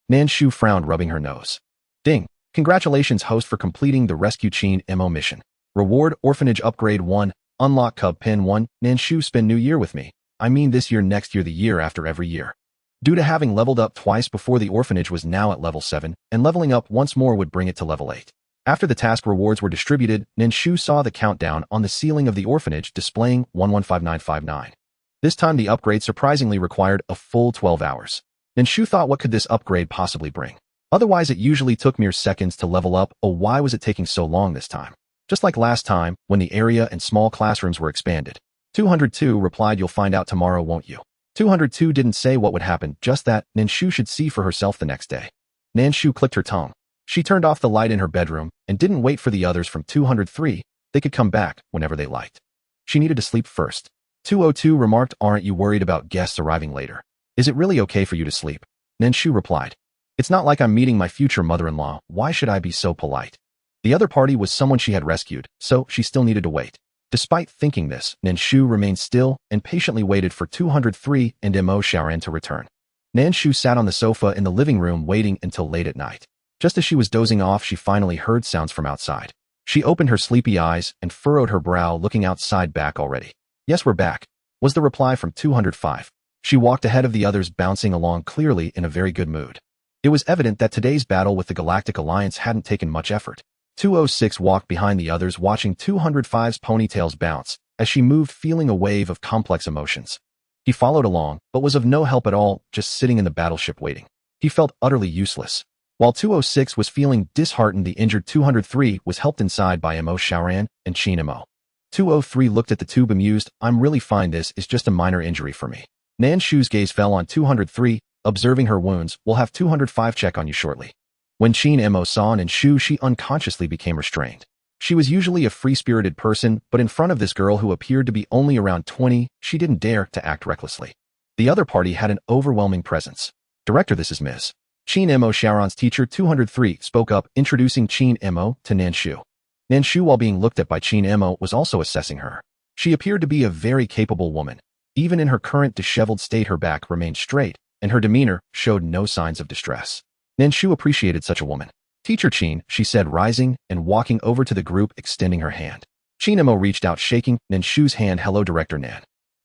Nan Shu frowned, rubbing her nose. "Ding. Congratulations, host, for completing the Rescue Qin Mo mission. Reward, Orphanage Upgrade 1, Unlock Cub Pin 1. Nan Shu, spend new year with me. I mean this year, next year, the year after, every year." Due to having leveled up twice before, the orphanage was now at level 7, and leveling up once more would bring it to level 8. After the task rewards were distributed, Nan Shu saw the countdown on the ceiling of the orphanage displaying 115959. This time the upgrade surprisingly required a full 12 hours. Nan Shu thought, what could this upgrade possibly bring? Otherwise it usually took mere seconds to level up. Oh, why was it taking so long this time? Just like last time, when the area and small classrooms were expanded. 202 replied, "You'll find out tomorrow, won't you?" 202 didn't say what would happen, just that Nan Shu should see for herself the next day. Nan Shu clicked her tongue. She turned off the light in her bedroom and didn't wait for the others from 203. They could come back whenever they liked. She needed to sleep first. 202 remarked, "Aren't you worried about guests arriving later? Is it really okay for you to sleep?" Nan Shu replied, "It's not like I'm meeting my future mother-in-law. Why should I be so polite?" The other party was someone she had rescued, so she still needed to wait. Despite thinking this, Nan Shu remained still and patiently waited for 203 and Mo Shaoran to return. Nan Shu sat on the sofa in the living room waiting until late at night. Just as she was dozing off, she finally heard sounds from outside. She opened her sleepy eyes and furrowed her brow, looking outside. "Back already?" "Yes, we're back," was the reply from 205. She walked ahead of the others, bouncing along, clearly in a very good mood. It was evident that today's battle with the Galactic Alliance hadn't taken much effort. 206 walked behind the others, watching 205's ponytails bounce as she moved, feeling a wave of complex emotions. He followed along, but was of no help at all, just sitting in the battleship waiting. He felt utterly useless. While 206 was feeling disheartened, the injured 203 was helped inside by Mo Xiaoran and Qin Mo. 203 looked at the two bemused. I'm really fine, this is just a minor injury for me. Nan Shu's gaze fell on 203, observing her wounds. We'll have 205 check on you shortly. When Qin Mo saw Nan Shu, she unconsciously became restrained. She was usually a free-spirited person, but in front of this girl who appeared to be only around 20, she didn't dare to act recklessly. The other party had an overwhelming presence. Director, this is Ms. Qin Mo Xiaoran's teacher. 203 spoke up, introducing Qin Mo to Nan Shu. Nan Shu, while being looked at by Qin Mo, was also assessing her. She appeared to be a very capable woman. Even in her current disheveled state, her back remained straight, and her demeanor showed no signs of distress. Nan Shu appreciated such a woman. Teacher Qin, she said, rising and walking over to the group, extending her hand. Qin Mo reached out, shaking Nan Shu's hand. Hello, Director Nan.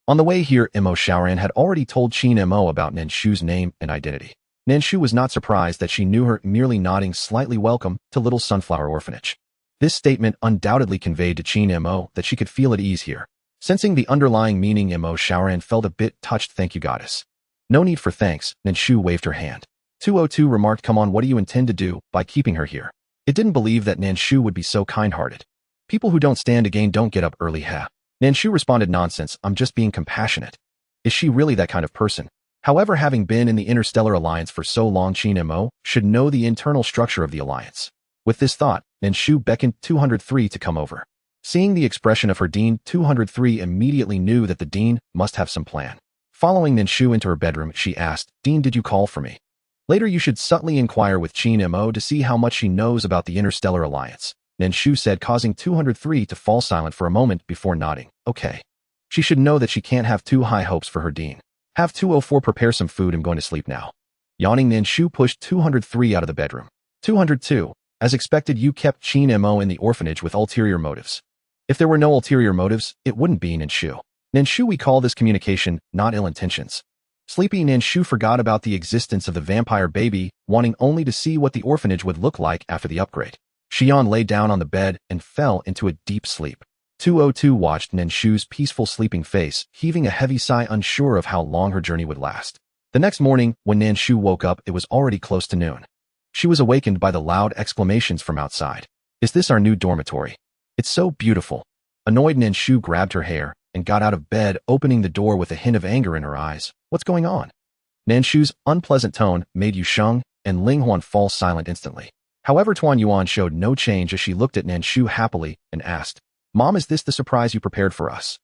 On the way here, Mo Xiaoran had already told Qin Mo about Nan Shu's name and identity. Nan Shu was not surprised that she knew her, merely nodding slightly. Welcome to Little Sunflower Orphanage. This statement undoubtedly conveyed to Qin Mo that she could feel at ease here. Sensing the underlying meaning, Mo Xiaoran felt a bit touched. Thank you, goddess. No need for thanks, Nan Shu waved her hand. 202 remarked, come on, what do you intend to do by keeping her here? It didn't believe that Nan Shu would be so kind-hearted. People who don't stand again don't get up early, ha. Nan Shu responded, nonsense, I'm just being compassionate. Is she really that kind of person? However, having been in the Interstellar Alliance for so long, Qin Mo should know the internal structure of the Alliance. With this thought, Nan Shu beckoned 203 to come over. Seeing the expression of her dean, 203 immediately knew that the dean must have some plan. Following Nan Shu into her bedroom, she asked, Dean, did you call for me? Later you should subtly inquire with Qin Mo to see how much she knows about the Interstellar Alliance, Nan Shu said, causing 203 to fall silent for a moment before nodding. Okay. She should know that she can't have too high hopes for her dean. Have 204 prepare some food, I'm going to sleep now. Yawning, Nan Shu pushed 203 out of the bedroom. 202. As expected, you kept Qin Mo in the orphanage with ulterior motives. If there were no ulterior motives, it wouldn't be Nan Shu. Nan Shu, we call this communication, not ill intentions. Sleepy Nan Shu forgot about the existence of the vampire baby, wanting only to see what the orphanage would look like after the upgrade. Xian lay down on the bed and fell into a deep sleep. 202 watched Nan Shu's peaceful sleeping face, heaving a heavy sigh, unsure of how long her journey would last. The next morning, when Nan Shu woke up, it was already close to noon. She was awakened by the loud exclamations from outside. Is this our new dormitory? It's so beautiful. Annoyed, Nan Shu grabbed her hair and got out of bed, opening the door with a hint of anger in her eyes. What's going on? Nan Shu's unpleasant tone made Yu Sheng and Ling Huan fall silent instantly. However, Tuan Yuan showed no change as she looked at Nan Shu happily and asked, Mom, is this the surprise you prepared for us?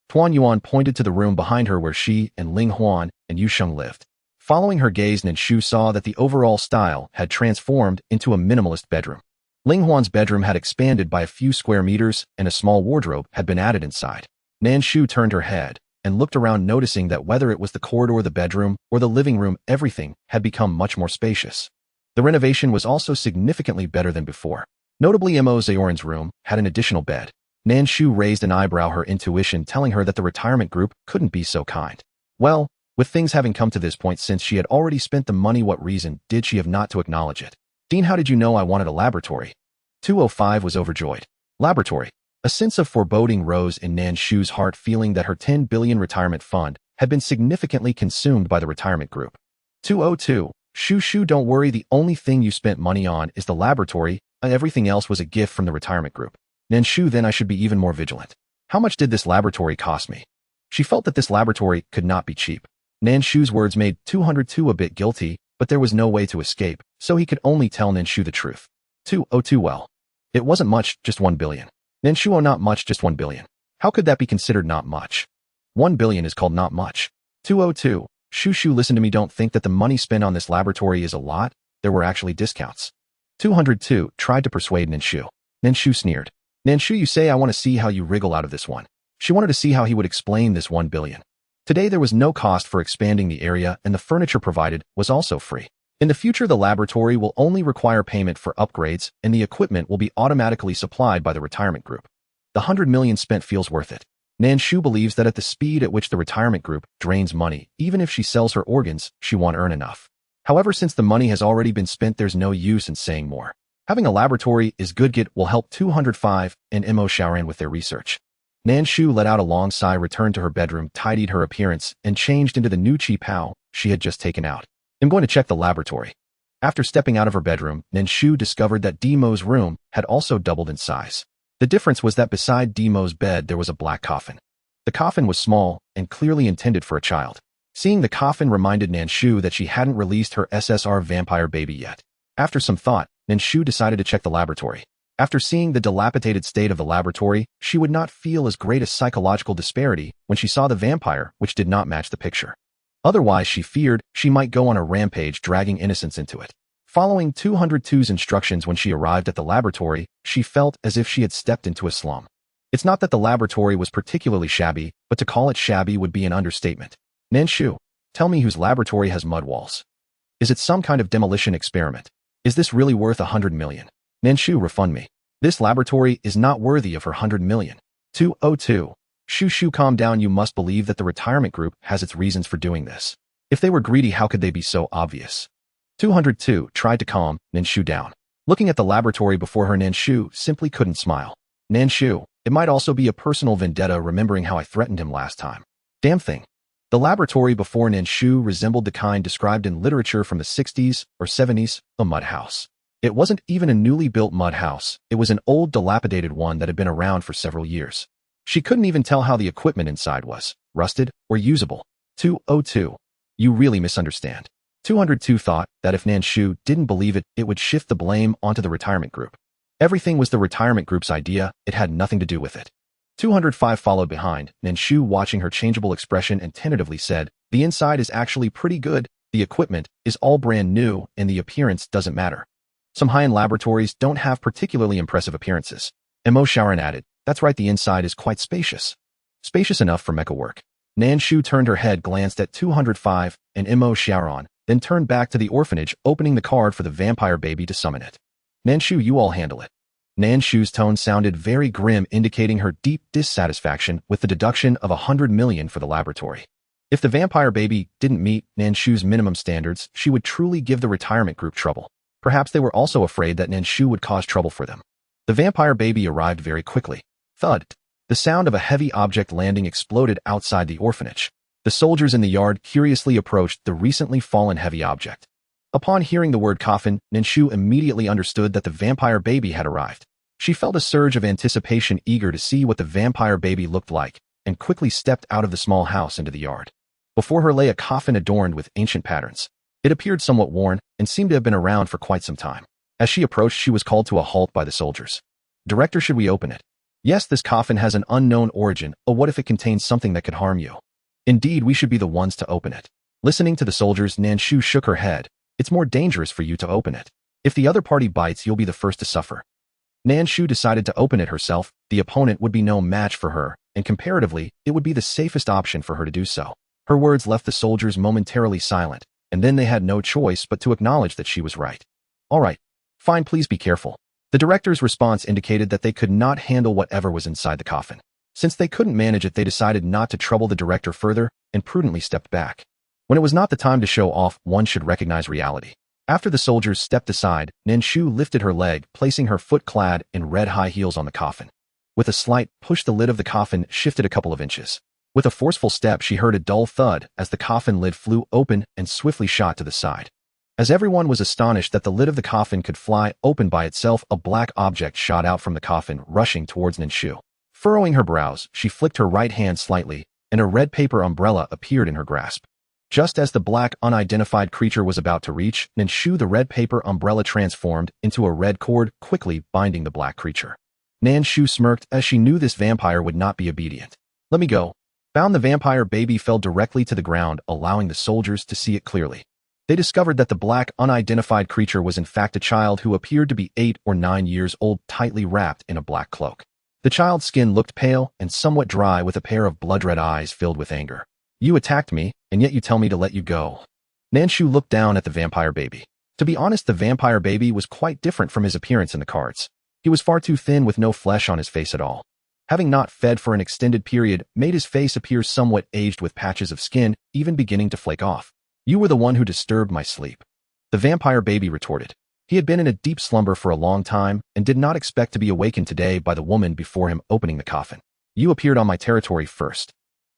Tuan Yuan pointed to the room behind her where she and Ling Huan and Yu Sheng lived. Following her gaze, Nan Shu saw that the overall style had transformed into a minimalist bedroom. Ling Huan's bedroom had expanded by a few square meters and a small wardrobe had been added inside. Nan Shu turned her head and looked around, noticing that whether it was the corridor, the bedroom, or the living room, everything had become much more spacious. The renovation was also significantly better than before. Notably, Mo Xiaoran's room had an additional bed. Nan Shu raised an eyebrow, her intuition telling her that the retirement group couldn't be so kind. Well, with things having come to this point since she had already spent the money, what reason did she have not to acknowledge it? Dean, how did you know I wanted a laboratory? 205 was overjoyed. Laboratory. A sense of foreboding rose in Nan Shu's heart, feeling that her 10 billion retirement fund had been significantly consumed by the retirement group. 202. Shu, don't worry, the only thing you spent money on is the laboratory, and everything else was a gift from the retirement group. Nan Shu, then I should be even more vigilant. How much did this laboratory cost me? She felt that this laboratory could not be cheap. Nan Shu's words made 202 a bit guilty, but there was no way to escape, so he could only tell Nan Shu the truth. 202, well, it wasn't much, just 1 billion. Nan Shu, oh, not much, just 1 billion. How could that be considered not much? 1 billion is called not much. 202. Shu, listen to me, don't think that the money spent on this laboratory is a lot. There were actually discounts. 202 tried to persuade Nan Shu. Nan Shu sneered. Nan Shu, you say I want to see how you wriggle out of this one. She wanted to see how he would explain this 1 billion. Today there was no cost for expanding the area, and the furniture provided was also free. In the future, the laboratory will only require payment for upgrades, and the equipment will be automatically supplied by the retirement group. The 100 million spent feels worth it. Nan Shu believes that at the speed at which the retirement group drains money, even if she sells her organs, she won't earn enough. However, since the money has already been spent, there's no use in saying more. Having a laboratory is good. Get will help 205 and Mo Shaoran with their research. Nan Shu let out a long sigh, returned to her bedroom, tidied her appearance, and changed into the new chi pao she had just taken out. I'm going to check the laboratory. After stepping out of her bedroom, Nan Shu discovered that Dimo's room had also doubled in size. The difference was that beside Dimo's bed there was a black coffin. The coffin was small and clearly intended for a child. Seeing the coffin reminded Nan Shu that she hadn't released her SSR vampire baby yet. After some thought, Nan Shu decided to check the laboratory. After seeing the dilapidated state of the laboratory, she would not feel as great a psychological disparity when she saw the vampire, which did not match the picture. Otherwise, she feared she might go on a rampage, dragging innocents into it. Following 202's instructions when she arrived at the laboratory, she felt as if she had stepped into a slum. It's not that the laboratory was particularly shabby, but to call it shabby would be an understatement. Nan Shu, tell me whose laboratory has mud walls. Is it some kind of demolition experiment? Is this really worth 100 million? Nan Shu, refund me. This laboratory is not worthy of her 100 million. 202. Shu, calm down. You must believe that the retirement group has its reasons for doing this. If they were greedy, how could they be so obvious? 202 tried to calm Nan Shu down. Looking at the laboratory before her, Nan Shu simply couldn't smile. Nan Shu, it might also be a personal vendetta, remembering how I threatened him last time. Damn thing. The laboratory before Nan Shu resembled the kind described in literature from the 60s or 70s, a mud house. It wasn't even a newly built mud house, it was an old dilapidated one that had been around for several years. She couldn't even tell how the equipment inside was, rusted or usable. 202. You really misunderstand. 202 thought that if Nan Shu didn't believe it, it would shift the blame onto the retirement group. Everything was the retirement group's idea, it had nothing to do with it. 205 followed behind, Nan Shu watching her changeable expression and tentatively said, the inside is actually pretty good, the equipment is all brand new and the appearance doesn't matter. Some high-end laboratories don't have particularly impressive appearances. Mo Shaoran added, that's right, the inside is quite spacious. Spacious enough for mecha work. Nan Shu turned her head, glanced at 205 and Mo Shaoran, then turned back to the orphanage, opening the card for the vampire baby to summon it. Nan Shu, you all handle it. Nan Shu's tone sounded very grim, indicating her deep dissatisfaction with the deduction of 100 million for the laboratory. If the vampire baby didn't meet Nan Shu's minimum standards, she would truly give the retirement group trouble. Perhaps they were also afraid that Nan Shu would cause trouble for them. The vampire baby arrived very quickly. Thud. The sound of a heavy object landing exploded outside the orphanage. The soldiers in the yard curiously approached the recently fallen heavy object. Upon hearing the word coffin, Nan Shu immediately understood that the vampire baby had arrived. She felt a surge of anticipation, eager to see what the vampire baby looked like, and quickly stepped out of the small house into the yard. Before her lay a coffin adorned with ancient patterns. It appeared somewhat worn and seemed to have been around for quite some time. As she approached, she was called to a halt by the soldiers. Director, should we open it? Yes, this coffin has an unknown origin. Oh, what if it contains something that could harm you? Indeed, we should be the ones to open it. Listening to the soldiers, Nan Shu shook her head. It's more dangerous for you to open it. If the other party bites, you'll be the first to suffer. Nan Shu decided to open it herself. The opponent would be no match for her, and comparatively, it would be the safest option for her to do so. Her words left the soldiers momentarily silent, and then they had no choice but to acknowledge that she was right. All right. Fine, please be careful. The director's response indicated that they could not handle whatever was inside the coffin. Since they couldn't manage it, they decided not to trouble the director further and prudently stepped back. When it was not the time to show off, one should recognize reality. After the soldiers stepped aside, Nan Shu lifted her leg, placing her foot clad in red high heels on the coffin. With a slight push, the lid of the coffin shifted a couple of inches. With a forceful step, she heard a dull thud as the coffin lid flew open and swiftly shot to the side. As everyone was astonished that the lid of the coffin could fly open by itself, a black object shot out from the coffin, rushing towards Nan Shu. Furrowing her brows, she flicked her right hand slightly, and a red paper umbrella appeared in her grasp. Just as the black, unidentified creature was about to reach Nan Shu, the red paper umbrella transformed into a red cord, quickly binding the black creature. Nan Shu smirked as she knew this vampire would not be obedient. Let me go. Bound, the vampire baby fell directly to the ground, allowing the soldiers to see it clearly. They discovered that the black, unidentified creature was in fact a child who appeared to be 8 or 9 years old, tightly wrapped in a black cloak. The child's skin looked pale and somewhat dry, with a pair of blood-red eyes filled with anger. You attacked me, and yet you tell me to let you go. Nan Shu looked down at the vampire baby. To be honest, the vampire baby was quite different from his appearance in the cards. He was far too thin, with no flesh on his face at all. Having not fed for an extended period made his face appear somewhat aged, with patches of skin even beginning to flake off. You were the one who disturbed my sleep. The vampire baby retorted. He had been in a deep slumber for a long time and did not expect to be awakened today by the woman before him opening the coffin. You appeared on my territory first.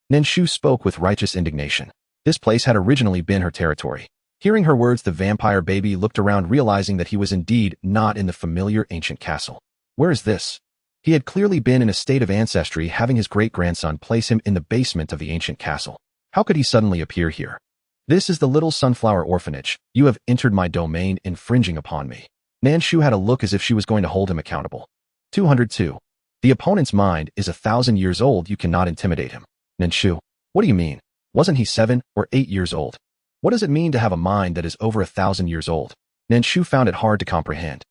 Nan Shu spoke with righteous indignation. This place had originally been her territory. Hearing her words, the vampire baby looked around, realizing that he was indeed not in the familiar ancient castle. Where is this? He had clearly been in a state of ancestry, having his great-grandson place him in the basement of the ancient castle. How could he suddenly appear here? This is the Little Sunflower Orphanage. You have entered my domain, infringing upon me. Nan Shu had a look as if she was going to hold him accountable. 202. The opponent's mind is 1,000 years old. You cannot intimidate him. Nan Shu, what do you mean? Wasn't he 7 or 8 years old? What does it mean to have a mind that is over 1,000 years old? Nan Shu found it hard to comprehend.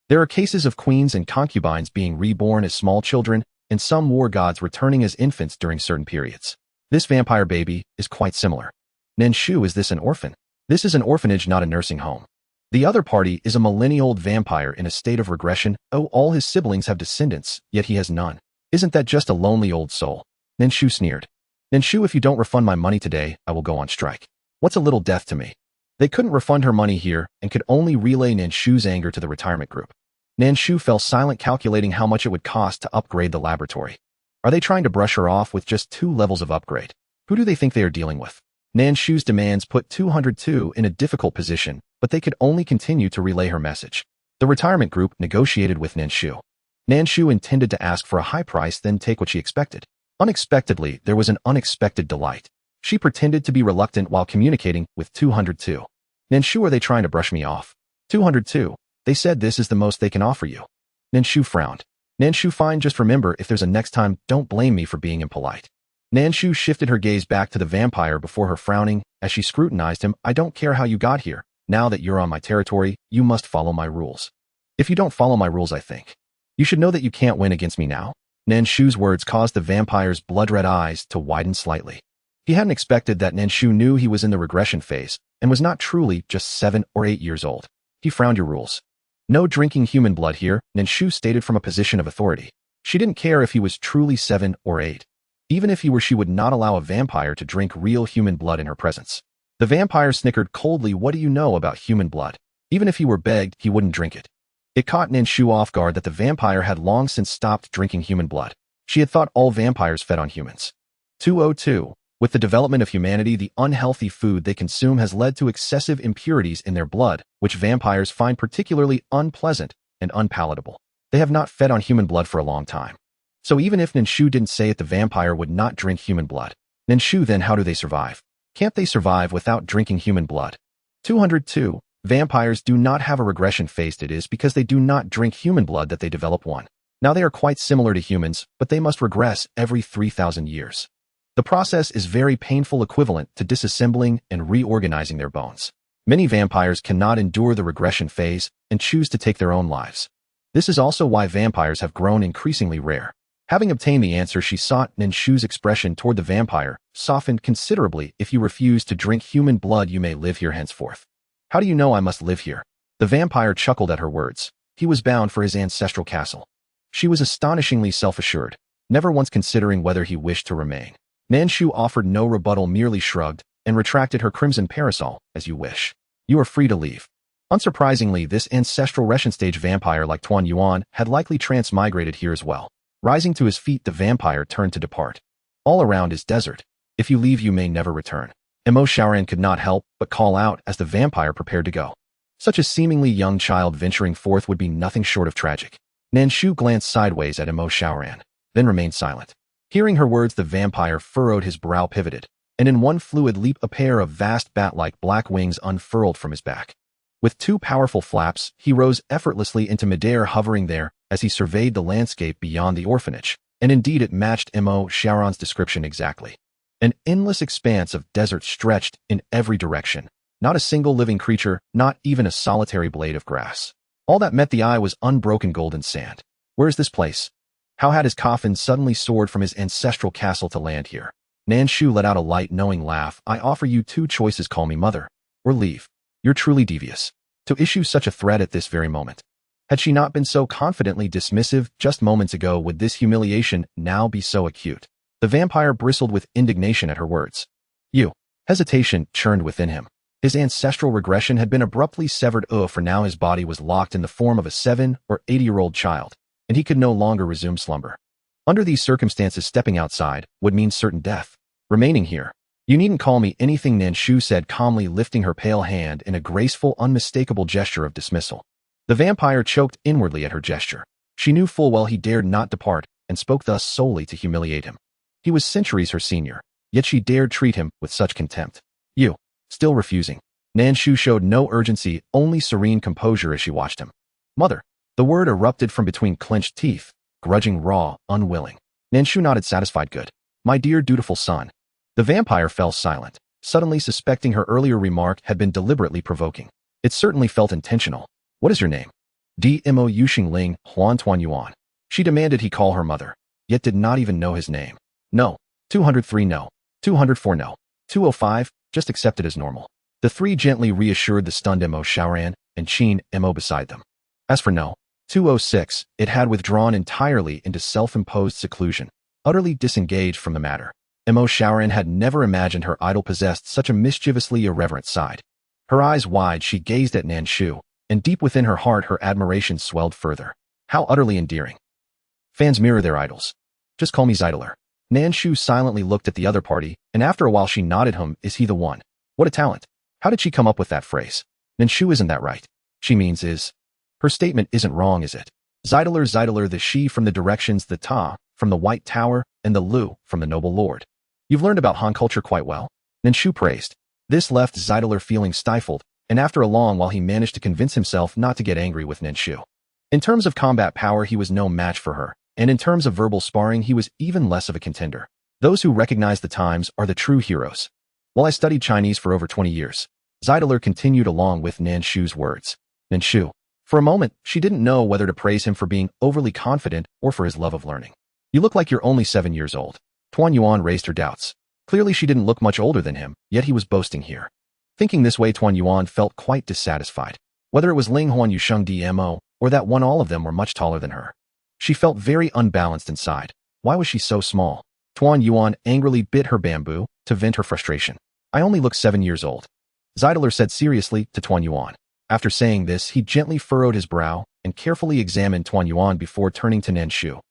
There are cases of queens and concubines being reborn as small children, and some war gods returning as infants during certain periods. This vampire baby is quite similar. Nan Shu, is this an orphan? This is an orphanage, not a nursing home. The other party is a millennia-old vampire in a state of regression. Oh, all his siblings have descendants, yet he has none. Isn't that just a lonely old soul? Nan Shu sneered. Nan Shu, if you don't refund my money today, I will go on strike. What's a little death to me? They couldn't refund her money here and could only relay Nan Shu's anger to the retirement group. Nan Shu fell silent, calculating how much it would cost to upgrade the laboratory. Are they trying to brush her off with just 2 levels of upgrade? Who do they think they are dealing with? Nan Shu's demands put 202 in a difficult position, but they could only continue to relay her message. The retirement group negotiated with Nan Shu. Nan Shu intended to ask for a high price, then take what she expected. Unexpectedly, there was an unexpected delight. She pretended to be reluctant while communicating with 202. Nan Shu, are they trying to brush me off? 202. They said this is the most they can offer you. Nan Shu frowned. Nan Shu, fine, just remember, if there's a next time, don't blame me for being impolite. Nan Shu shifted her gaze back to the vampire before her, frowning as she scrutinized him. I don't care how you got here. Now that you're on my territory, you must follow my rules. If you don't follow my rules, I think you should know that you can't win against me now. Nan Shu's words caused the vampire's blood-red eyes to widen slightly. He hadn't expected that Nan Shu knew he was in the regression phase and was not truly just 7 or 8 years old. He frowned. Your rules. No drinking human blood here, Nan Shu stated from a position of authority. She didn't care if he was truly 7 or 8. Even if he were, she would not allow a vampire to drink real human blood in her presence. The vampire snickered coldly. What do you know about human blood? Even if he were begged, he wouldn't drink it. It caught Nan Shu off guard that the vampire had long since stopped drinking human blood. She had thought all vampires fed on humans. 202. With the development of humanity, the unhealthy food they consume has led to excessive impurities in their blood, which vampires find particularly unpleasant and unpalatable. They have not fed on human blood for a long time. So even if Nan Shu didn't say it, the vampire would not drink human blood. Nan Shu, then how do they survive? Can't they survive without drinking human blood? 202. Vampires do not have a regression phase. It is because they do not drink human blood that they develop one. Now they are quite similar to humans, but they must regress every 3,000 years. The process is very painful, equivalent to disassembling and reorganizing their bones. Many vampires cannot endure the regression phase and choose to take their own lives. This is also why vampires have grown increasingly rare. Having obtained the answer she sought, Nan Shu's expression toward the vampire softened considerably. If you refuse to drink human blood, you may live here henceforth. How do you know I must live here? The vampire chuckled at her words. He was bound for his ancestral castle. She was astonishingly self-assured, never once considering whether he wished to remain. Nan Shu offered no rebuttal, merely shrugged and retracted her crimson parasol. As you wish. You are free to leave. Unsurprisingly, this ancestral regression stage vampire like Tuan Yuan had likely transmigrated here as well. Rising to his feet, the vampire turned to depart. All around is desert. If you leave, you may never return. Mo Shaoran could not help but call out as the vampire prepared to go. Such a seemingly young child venturing forth would be nothing short of tragic. Nan Shu glanced sideways at Mo Shaoran, then remained silent. Hearing her words, the vampire furrowed his brow, pivoted, and in one fluid leap a pair of vast bat-like black wings unfurled from his back. With 2 powerful flaps, he rose effortlessly into midair, hovering there as he surveyed the landscape beyond the orphanage, and indeed it matched Mo Shaoran's description exactly. An endless expanse of desert stretched in every direction. Not a single living creature, not even a solitary blade of grass. All that met the eye was unbroken golden sand. Where is this place? How had his coffin suddenly soared from his ancestral castle to land here? Nan Shu let out a light, knowing laugh. I offer you 2 choices, call me mother, or leave. You're truly devious to issue such a threat at this very moment. Had she not been so confidently dismissive just moments ago, would this humiliation now be so acute? The vampire bristled with indignation at her words. Hesitation churned within him. His ancestral regression had been abruptly severed for now his body was locked in the form of a 7 or 8-year-old child, and he could no longer resume slumber. Under these circumstances, stepping outside would mean certain death. Remaining here. You needn't call me anything, Nan Shu said calmly, lifting her pale hand in a graceful, unmistakable gesture of dismissal. The vampire choked inwardly at her gesture. She knew full well he dared not depart, and spoke thus solely to humiliate him. He was centuries her senior, yet she dared treat him with such contempt. You. Still refusing. Nan Shu showed no urgency, only serene composure as she watched him. Mother. The word erupted from between clenched teeth, grudging, raw, unwilling. Nan Shu nodded, satisfied. Good. My dear dutiful son. The vampire fell silent, suddenly suspecting her earlier remark had been deliberately provoking. It certainly felt intentional. What is your name? Dmo Yuxing Ling Huan Tuan Yuan. She demanded he call her mother, yet did not even know his name. No. 203 no. 204 no. 205, just accept it as normal. The three gently reassured the stunned Mo Xiaoran and Qin Mo beside them. As for no. 206, it had withdrawn entirely into self-imposed seclusion, utterly disengaged from the matter. Mo Xiaoran had never imagined her idol possessed such a mischievously irreverent side. Her eyes wide, she gazed at Nan Shu, and deep within her heart her admiration swelled further. How utterly endearing. Fans mirror their idols. Just call me Zeidler. Nan Shu silently looked at the other party, and after a while she nodded. Is he the one? What a talent. How did she come up with that phrase? Nan Shu, isn't that right? She means is. Her statement isn't wrong, is it? Zeidler, the she from the directions, the ta from the White Tower, and the Lu from the Noble Lord. You've learned about Han culture quite well. Nan Shu praised. This left Zeidler feeling stifled, and after a long while he managed to convince himself not to get angry with Nan Shu. In terms of combat power he was no match for her, and in terms of verbal sparring he was even less of a contender. Those who recognize the times are the true heroes. While I studied Chinese for over 20 years, Zeidler continued along with Nan Shu's words. Nan Shu. For a moment, she didn't know whether to praise him for being overly confident or for his love of learning. You look like you're only 7 years old. Tuan Yuan raised her doubts. Clearly she didn't look much older than him, yet he was boasting here. Thinking this way, Tuan Yuan felt quite dissatisfied. Whether it was Ling Huan Yusheng Dmo, or that one, all of them were much taller than her. She felt very unbalanced inside. Why was she so small? Tuan Yuan angrily bit her bamboo to vent her frustration. I only look 7 years old. Zeidler said seriously to Tuan Yuan. After saying this, he gently furrowed his brow and carefully examined Tuan Yuan before turning to Nan Shu.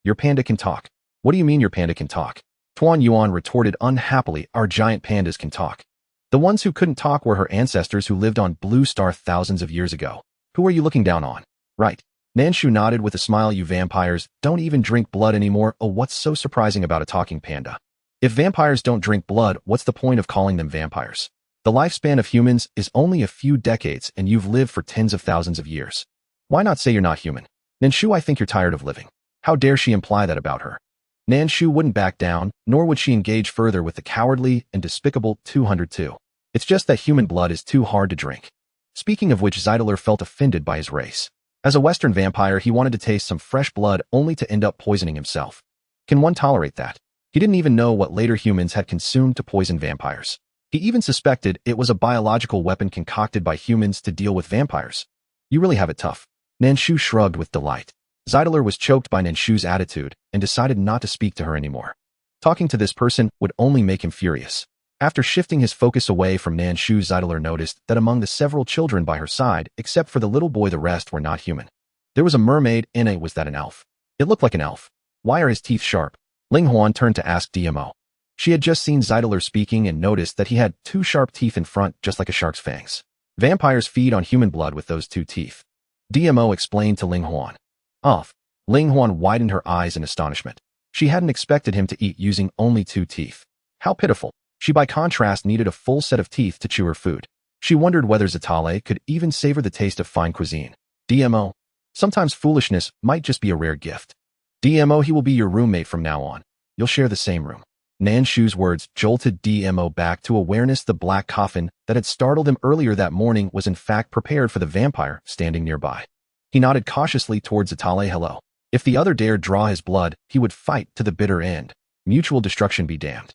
Your panda can talk. What do you mean your panda can talk? Tuan Yuan retorted unhappily, our giant pandas can talk. The ones who couldn't talk were her ancestors who lived on Blue Star thousands of years ago. Who are you looking down on? Right. Nan Shu nodded with a smile. You vampires don't even drink blood anymore. Oh, what's so surprising about a talking panda? If vampires don't drink blood, what's the point of calling them vampires? The lifespan of humans is only a few decades and you've lived for tens of thousands of years. Why not say you're not human? Nan Shu, I think you're tired of living. How dare she imply that about her? Nan Shu wouldn't back down, nor would she engage further with the cowardly and despicable 202. It's just that human blood is too hard to drink. Speaking of which, Zeidler felt offended by his race. As a Western vampire, he wanted to taste some fresh blood only to end up poisoning himself. Can one tolerate that? He didn't even know what later humans had consumed to poison vampires. He even suspected it was a biological weapon concocted by humans to deal with vampires. You really have it tough. Nan Shu shrugged with delight. Zeidler was choked by Nan Shu's attitude and decided not to speak to her anymore. Talking to this person would only make him furious. After shifting his focus away from Nan Shu, Zeidler noticed that among the several children by her side, except for the little boy, the rest were not human. There was a mermaid, and was that an elf? It looked like an elf. Why are his teeth sharp? Ling Huan turned to ask Dmo. She had just seen Zeidler speaking and noticed that he had 2 sharp teeth in front, just like a shark's fangs. Vampires feed on human blood with those 2 teeth. Dmo explained to Ling Huan. Off. Ling Huan widened her eyes in astonishment. She hadn't expected him to eat using only 2 teeth. How pitiful. She by contrast needed a full set of teeth to chew her food. She wondered whether Zeidler could even savor the taste of fine cuisine. Dmo. Sometimes foolishness might just be a rare gift. Dmo, he will be your roommate from now on. You'll share the same room. Nan Shu's words jolted Dmo back to awareness. The black coffin that had startled him earlier that morning was in fact prepared for the vampire standing nearby. He nodded cautiously towards Zeidler. Hello. If the other dared draw his blood, he would fight to the bitter end. Mutual destruction be damned.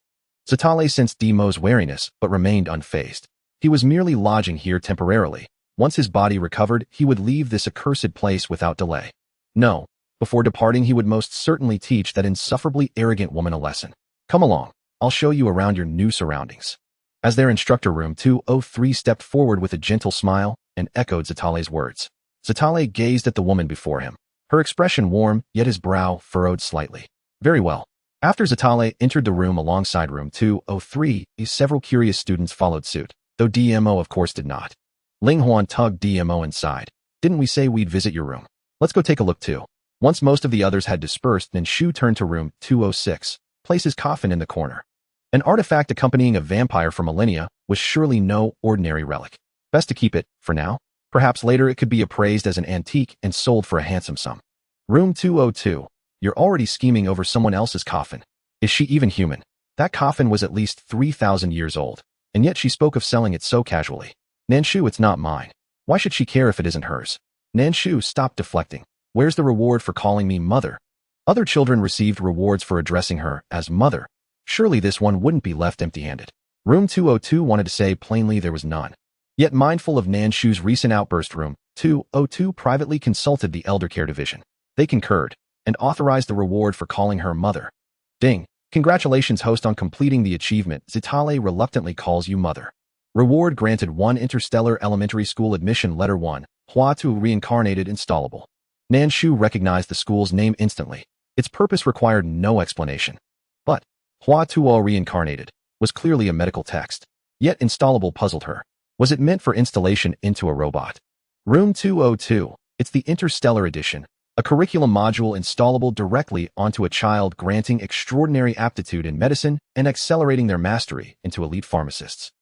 Zeidler sensed Dmo's wariness, but remained unfazed. He was merely lodging here temporarily. Once his body recovered, he would leave this accursed place without delay. No. Before departing, he would most certainly teach that insufferably arrogant woman a lesson. Come along. I'll show you around your new surroundings. As their instructor, room 203 stepped forward with a gentle smile and echoed Zatale's words. Zatale gazed at the woman before him, her expression warm, yet his brow furrowed slightly. Very well. After Zatale entered the room alongside room 203, several curious students followed suit, though DMO of course did not. Ling Huan tugged DMO inside. Didn't we say we'd visit your room? Let's go take a look too. Once most of the others had dispersed, Nan Shu turned to room 206, placed his coffin in the corner. An artifact accompanying a vampire for millennia was surely no ordinary relic. Best to keep it, for now. Perhaps later it could be appraised as an antique and sold for a handsome sum. Room 202. You're already scheming over someone else's coffin. Is she even human? That coffin was at least 3,000 years old, and yet she spoke of selling it so casually. Nan Shu, it's not mine. Why should she care if it isn't hers? Nan Shu stopped deflecting. Where's the reward for calling me mother? Other children received rewards for addressing her as mother. Surely this one wouldn't be left empty-handed. Room 202 wanted to say plainly there was none. Yet mindful of Nan Shu's recent outburst, room 202 privately consulted the elder care division. They concurred and authorized the reward for calling her mother. Ding. Congratulations, host, on completing the achievement. Zatale reluctantly calls you mother. Reward granted: 1 Interstellar Elementary School Admission Letter 1. Hua Tu reincarnated installable. Nan Shu recognized the school's name instantly. Its purpose required no explanation. But Hua Tuo reincarnated was clearly a medical text. Yet installable puzzled her. Was it meant for installation into a robot? Room 202. It's the Interstellar Edition, a curriculum module installable directly onto a child, granting extraordinary aptitude in medicine and accelerating their mastery into elite pharmacists.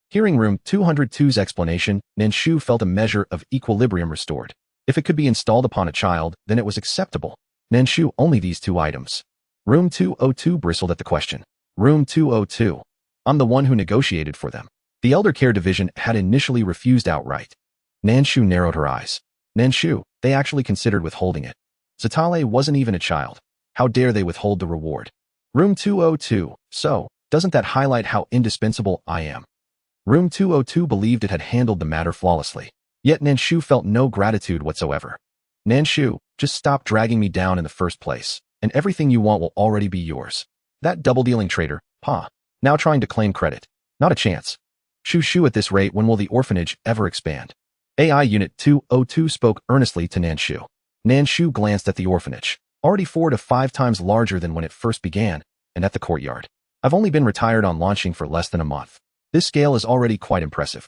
Hearing room 202's explanation, Nan Shu felt a measure of equilibrium restored. If it could be installed upon a child, then it was acceptable. Nan Shu, only these 2 items. Room 202 bristled at the question. Room 202. I'm the one who negotiated for them. The elder care division had initially refused outright. Nan Shu narrowed her eyes. Nan Shu, they actually considered withholding it. Zatale wasn't even a child. How dare they withhold the reward? Room 202. So, doesn't that highlight how indispensable I am? Room 202 believed it had handled the matter flawlessly. Yet Nan Shu felt no gratitude whatsoever. Nan Shu, just stop dragging me down in the first place, and everything you want will already be yours. That double-dealing traitor, Pa, now trying to claim credit. Not a chance. Shu, at this rate, when will the orphanage ever expand? AI Unit 202 spoke earnestly to Nan Shu. Nan Shu glanced at the orphanage, already 4 to 5 times larger than when it first began, and at the courtyard. I've only been retired on launching for less than a month. This scale is already quite impressive.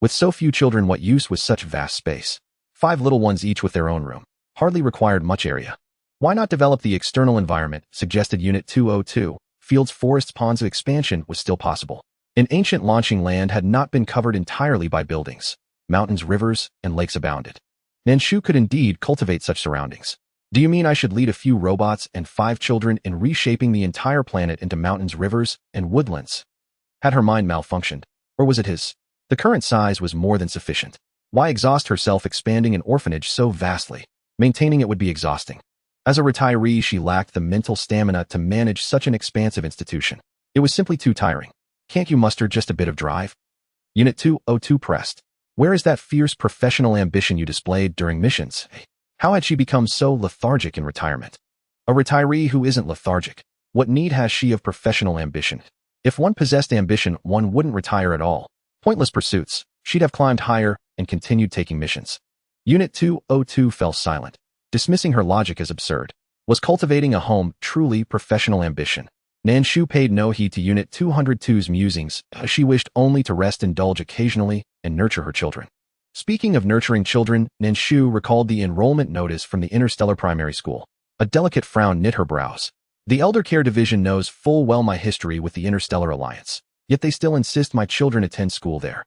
With so few children, what use was such vast space? 5 little ones each with their own room. Hardly required much area. Why not develop the external environment, suggested Unit 202. Fields, forests, ponds of expansion was still possible. An ancient launching land had not been covered entirely by buildings. Mountains, rivers, and lakes abounded. Nan Shu could indeed cultivate such surroundings. Do you mean I should lead a few robots and 5 children in reshaping the entire planet into mountains, rivers, and woodlands? Had her mind malfunctioned? Or was it his? The current size was more than sufficient. Why exhaust herself expanding an orphanage so vastly? Maintaining it would be exhausting. As a retiree, she lacked the mental stamina to manage such an expansive institution. It was simply too tiring. Can't you muster just a bit of drive? Unit 202 pressed. Where is that fierce professional ambition you displayed during missions? How had she become so lethargic in retirement? A retiree who isn't lethargic. What need has she of professional ambition? If one possessed ambition, one wouldn't retire at all. Pointless pursuits. She'd have climbed higher and continued taking missions. Unit 202 fell silent, dismissing her logic as absurd. Was cultivating a home truly professional ambition? Nan Shu paid no heed to Unit 202's musings. She wished only to rest, indulge occasionally, and nurture her children. Speaking of nurturing children, Nan Shu recalled the enrollment notice from the Interstellar Primary School. A delicate frown knit her brows. The Elder Care Division knows full well my history with the Interstellar Alliance, yet they still insist my children attend school there.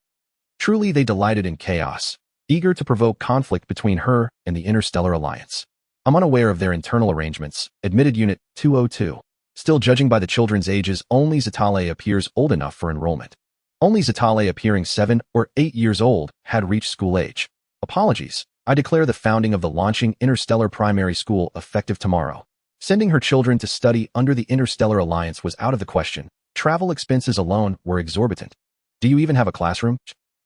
Truly they delighted in chaos, eager to provoke conflict between her and the Interstellar Alliance. I'm unaware of their internal arrangements, admitted Unit 202. Still, judging by the children's ages, only Zatale appears old enough for enrollment. Only Zatale, appearing 7 or 8 years old, had reached school age. Apologies. I declare the founding of the launching Interstellar Primary School effective tomorrow. Sending her children to study under the Interstellar Alliance was out of the question. Travel expenses alone were exorbitant. Do you even have a classroom?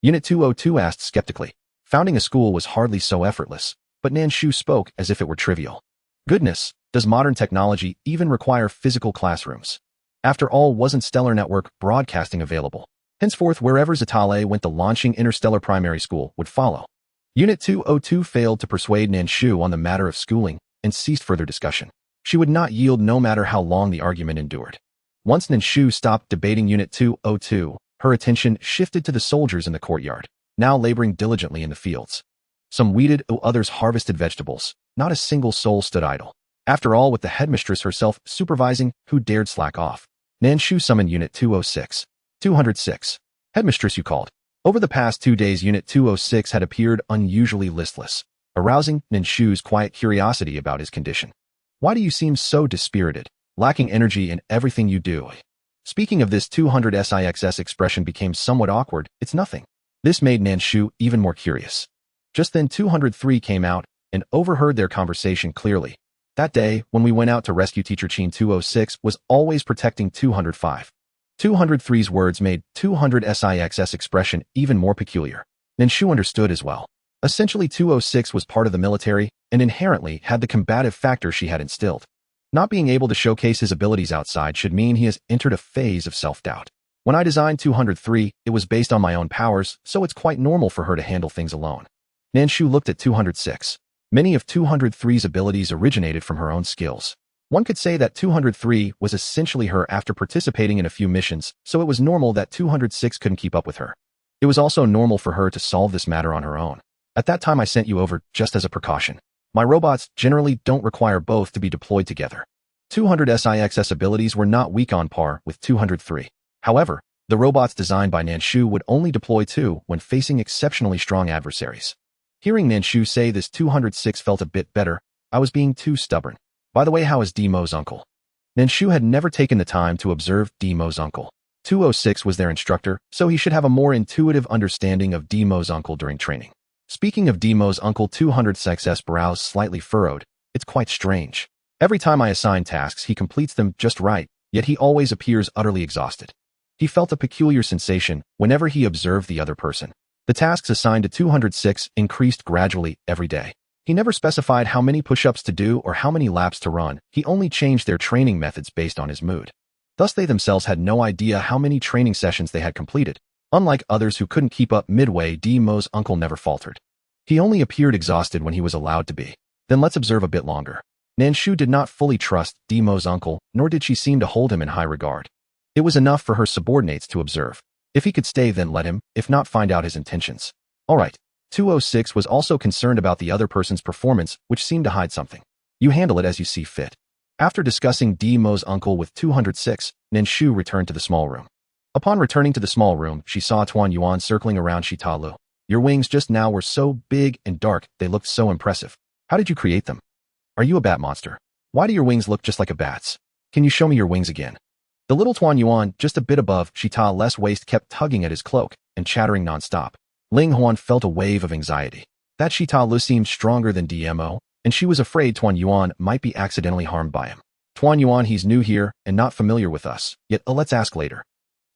Unit 202 asked skeptically. Founding a school was hardly so effortless, but Nan Shu spoke as if it were trivial. Goodness, does modern technology even require physical classrooms? After all, wasn't Stellar Network broadcasting available? Henceforth, wherever Zatale went, the launching interstellar primary school would follow. Unit 202 failed to persuade Nan Shu on the matter of schooling and ceased further discussion. She would not yield no matter how long the argument endured. Once Nan Shu stopped debating Unit 202, her attention shifted to the soldiers in the courtyard, now laboring diligently in the fields. Some weeded, others harvested vegetables. Not a single soul stood idle. After all, with the headmistress herself supervising, who dared slack off? Nan Shu summoned Unit 206. 206. Headmistress, you called. Over the past 2 days, Unit 206 had appeared unusually listless, arousing Nan Shu's quiet curiosity about his condition. Why do you seem so dispirited, lacking energy in everything you do? Speaking of this, 200SIX's expression became somewhat awkward. It's nothing. This made Nan Shu even more curious. Just then 203 came out and overheard their conversation clearly. That day, when we went out to rescue Teacher Chin, 206 was always protecting 205. 203's words made 200SIX's expression even more peculiar. Nan Shu understood as well. Essentially, 206 was part of the military and inherently had the combative factor she had instilled. Not being able to showcase his abilities outside should mean he has entered a phase of self-doubt. When I designed 203, it was based on my own powers, so it's quite normal for her to handle things alone. Nan Shu looked at 206. Many of 203's abilities originated from her own skills. One could say that 203 was essentially her after participating in a few missions, so it was normal that 206 couldn't keep up with her. It was also normal for her to solve this matter on her own. At that time, I sent you over just as a precaution. My robots generally don't require both to be deployed together. 200SIX's abilities were not weak on par with 203. However, the robots designed by Nan Shu would only deploy two when facing exceptionally strong adversaries. Hearing Nan Shu say this, 206 felt a bit better. I was being too stubborn. By the way, how is Demo's uncle? Nan Shu had never taken the time to observe Demo's uncle. 206 was their instructor, so he should have a more intuitive understanding of Demo's uncle during training. Speaking of Demo's uncle, 200SIX's brows slightly furrowed. It's quite strange. Every time I assign tasks, he completes them just right, yet he always appears utterly exhausted. He felt a peculiar sensation whenever he observed the other person. The tasks assigned to 206 increased gradually every day. He never specified how many push-ups to do or how many laps to run. He only changed their training methods based on his mood. Thus, they themselves had no idea how many training sessions they had completed. Unlike others who couldn't keep up midway, Demo's uncle never faltered. He only appeared exhausted when he was allowed to be. Then let's observe a bit longer. Nan Shu did not fully trust Demo's uncle, nor did she seem to hold him in high regard. It was enough for her subordinates to observe. If he could stay, then let him, if not, find out his intentions. All right. 206 was also concerned about the other person's performance, which seemed to hide something. You handle it as you see fit. After discussing Demo's uncle with 206, Nan Shu returned to the small room. Upon returning to the small room, she saw Tuan Yuan circling around Shita Lu. Your wings just now were so big and dark, they looked so impressive. How did you create them? Are you a bat monster? Why do your wings look just like a bat's? Can you show me your wings again? The little Tuan Yuan, just a bit above Shita Le's waist, kept tugging at his cloak and chattering non-stop. Ling Huan felt a wave of anxiety. That Shita Lu seemed stronger than Dmo, and she was afraid Tuan Yuan might be accidentally harmed by him. Tuan Yuan, he's new here and not familiar with us, yet let's ask later.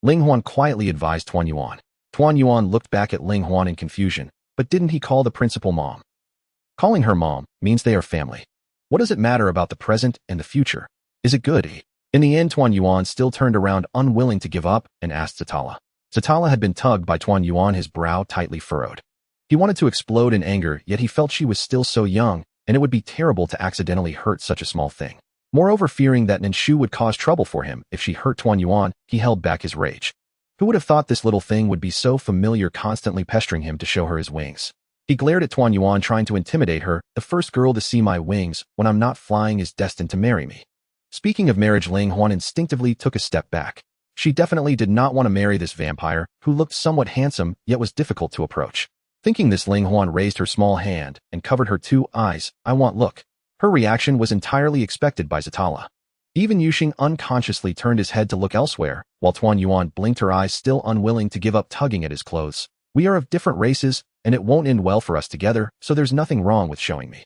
Ling Huan quietly advised Tuan Yuan. Tuan Yuan looked back at Ling Huan in confusion, but didn't he call the principal mom? Calling her mom means they are family. What does it matter about the present and the future? Is it good? In the end, Tuan Yuan still turned around, unwilling to give up, and asked Zatala. Zatala had been tugged by Tuan Yuan, his brow tightly furrowed. He wanted to explode in anger, yet he felt she was still so young, and it would be terrible to accidentally hurt such a small thing. Moreover, fearing that Nan Shu would cause trouble for him if she hurt Tuan Yuan, he held back his rage. Who would have thought this little thing would be so familiar, constantly pestering him to show her his wings? He glared at Tuan Yuan, trying to intimidate her. The first girl to see my wings when I'm not flying is destined to marry me. Speaking of marriage, Ling Huan instinctively took a step back. She definitely did not want to marry this vampire, who looked somewhat handsome, yet was difficult to approach. Thinking this, Ling Huan raised her small hand and covered her 2 eyes. I want look. Her reaction was entirely expected by Zatala. Even Yuxing unconsciously turned his head to look elsewhere, while Tuan Yuan blinked her eyes, still unwilling to give up tugging at his clothes. We are of different races, and it won't end well for us together, so there's nothing wrong with showing me.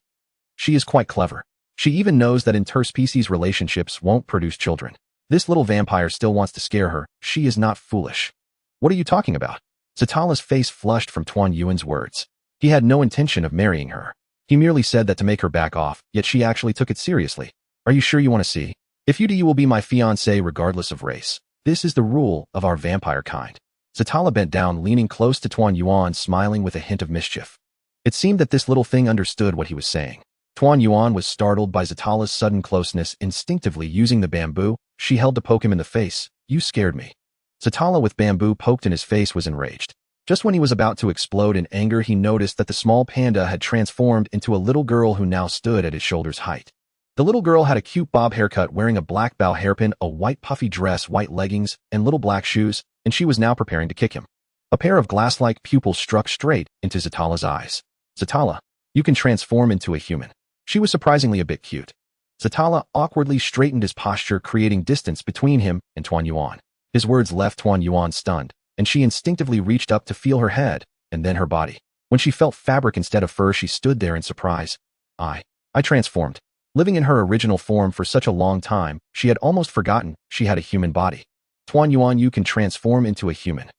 She is quite clever. She even knows that interspecies relationships won't produce children. This little vampire still wants to scare her. She is not foolish. What are you talking about? Zatala's face flushed from Tuan Yuan's words. He had no intention of marrying her. He merely said that to make her back off, yet she actually took it seriously. Are you sure you want to see? If you do, you will be my fiancé regardless of race. This is the rule of our vampire kind. Zatala bent down, leaning close to Tuan Yuan, smiling with a hint of mischief. It seemed that this little thing understood what he was saying. Tuan Yuan was startled by Zatala's sudden closeness, instinctively using the bamboo she held to poke him in the face. "You scared me." Zatala, with bamboo poked in his face, was enraged. Just when he was about to explode in anger, he noticed that the small panda had transformed into a little girl who now stood at his shoulder's height. The little girl had a cute bob haircut, wearing a black bow hairpin, a white puffy dress, white leggings, and little black shoes, and she was now preparing to kick him. A pair of glass-like pupils struck straight into Zatala's eyes. "Zatala, you can transform into a human." She was surprisingly a bit cute. Zatala awkwardly straightened his posture, creating distance between him and Tuan Yuan. His words left Tuan Yuan stunned, and she instinctively reached up to feel her head, and then her body. When she felt fabric instead of fur, she stood there in surprise. I transformed. Living in her original form for such a long time, she had almost forgotten she had a human body. "Tuan Yuan, you can transform into a human."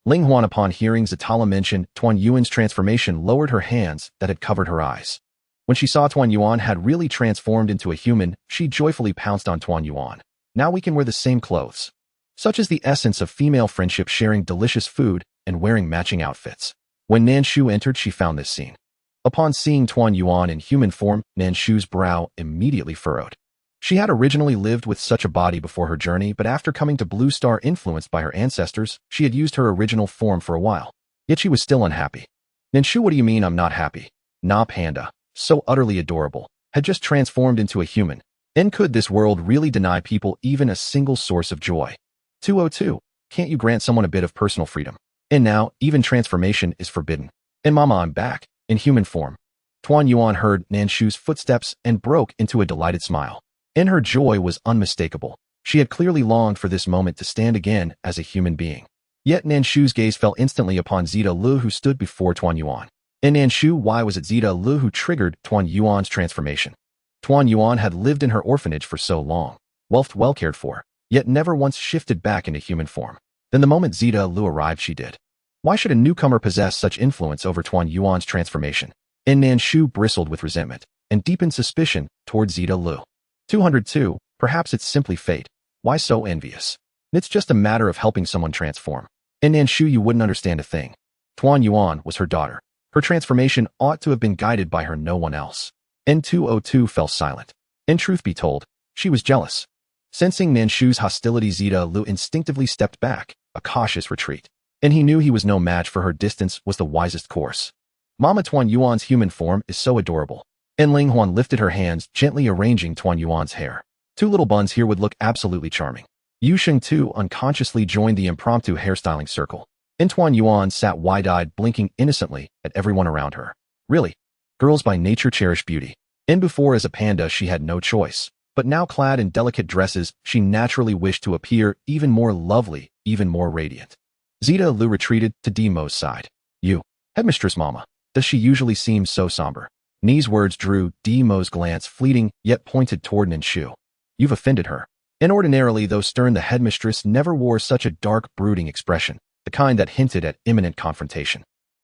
Ling Huan, upon hearing Zatala mention Tuan Yuan's transformation, lowered her hands that had covered her eyes. When she saw Tuan Yuan had really transformed into a human, she joyfully pounced on Tuan Yuan. "Now we can wear the same clothes." Such is the essence of female friendship, sharing delicious food and wearing matching outfits. When Nan Shu entered, she found this scene. Upon seeing Tuan Yuan in human form, Nan Shu's brow immediately furrowed. She had originally lived with such a body before her journey, but after coming to Blue Star, influenced by her ancestors, she had used her original form for a while. Yet she was still unhappy. "Nan Shu, what do you mean I'm not happy? Nah, panda, so utterly adorable, had just transformed into a human. And could this world really deny people even a single source of joy? 202, can't you grant someone a bit of personal freedom? And now, even transformation is forbidden. And mama, I'm back, in human form." Tuan Yuan heard Nan Shu's footsteps and broke into a delighted smile. And her joy was unmistakable. She had clearly longed for this moment to stand again as a human being. Yet Nan Shu's gaze fell instantly upon Zeta Lu, who stood before Tuan Yuan. And Nan Shu, why was it Zeta Lu who triggered Tuan Yuan's transformation? Tuan Yuan had lived in her orphanage for so long, well cared for, yet never once shifted back into human form. Then the moment Zeta Lu arrived, she did. Why should a newcomer possess such influence over Tuan Yuan's transformation? And Nan Shu bristled with resentment and deepened suspicion towards Zeta Lu. 202, perhaps it's simply fate. Why so envious? It's just a matter of helping someone transform. And Nan Shu, you wouldn't understand a thing. Tuan Yuan was her daughter. Her transformation ought to have been guided by her, no one else. N202 fell silent. And truth be told, she was jealous. Sensing Nan Shu's hostility, Zeta Lu instinctively stepped back, a cautious retreat. And he knew he was no match for her. Distance was the wisest course. Mama, Tuan Yuan's human form is so adorable. And Ling Huan lifted her hands, gently arranging Tuan Yuan's hair. Two little buns here would look absolutely charming. Yu Sheng too unconsciously joined the impromptu hairstyling circle. And Tuan Yuan sat wide-eyed, blinking innocently at everyone around her. Really? Girls by nature cherish beauty. And before, as a panda, she had no choice. But now, clad in delicate dresses, she naturally wished to appear even more lovely, even more radiant. Zeta Lu retreated to Demo's side. "You, headmistress mama, does she usually seem so somber?" Ni's words drew Demo's glance, fleeting yet pointed toward Nan Shu. "You've offended her." And ordinarily, though stern, the headmistress never wore such a dark, brooding expression, the kind that hinted at imminent confrontation.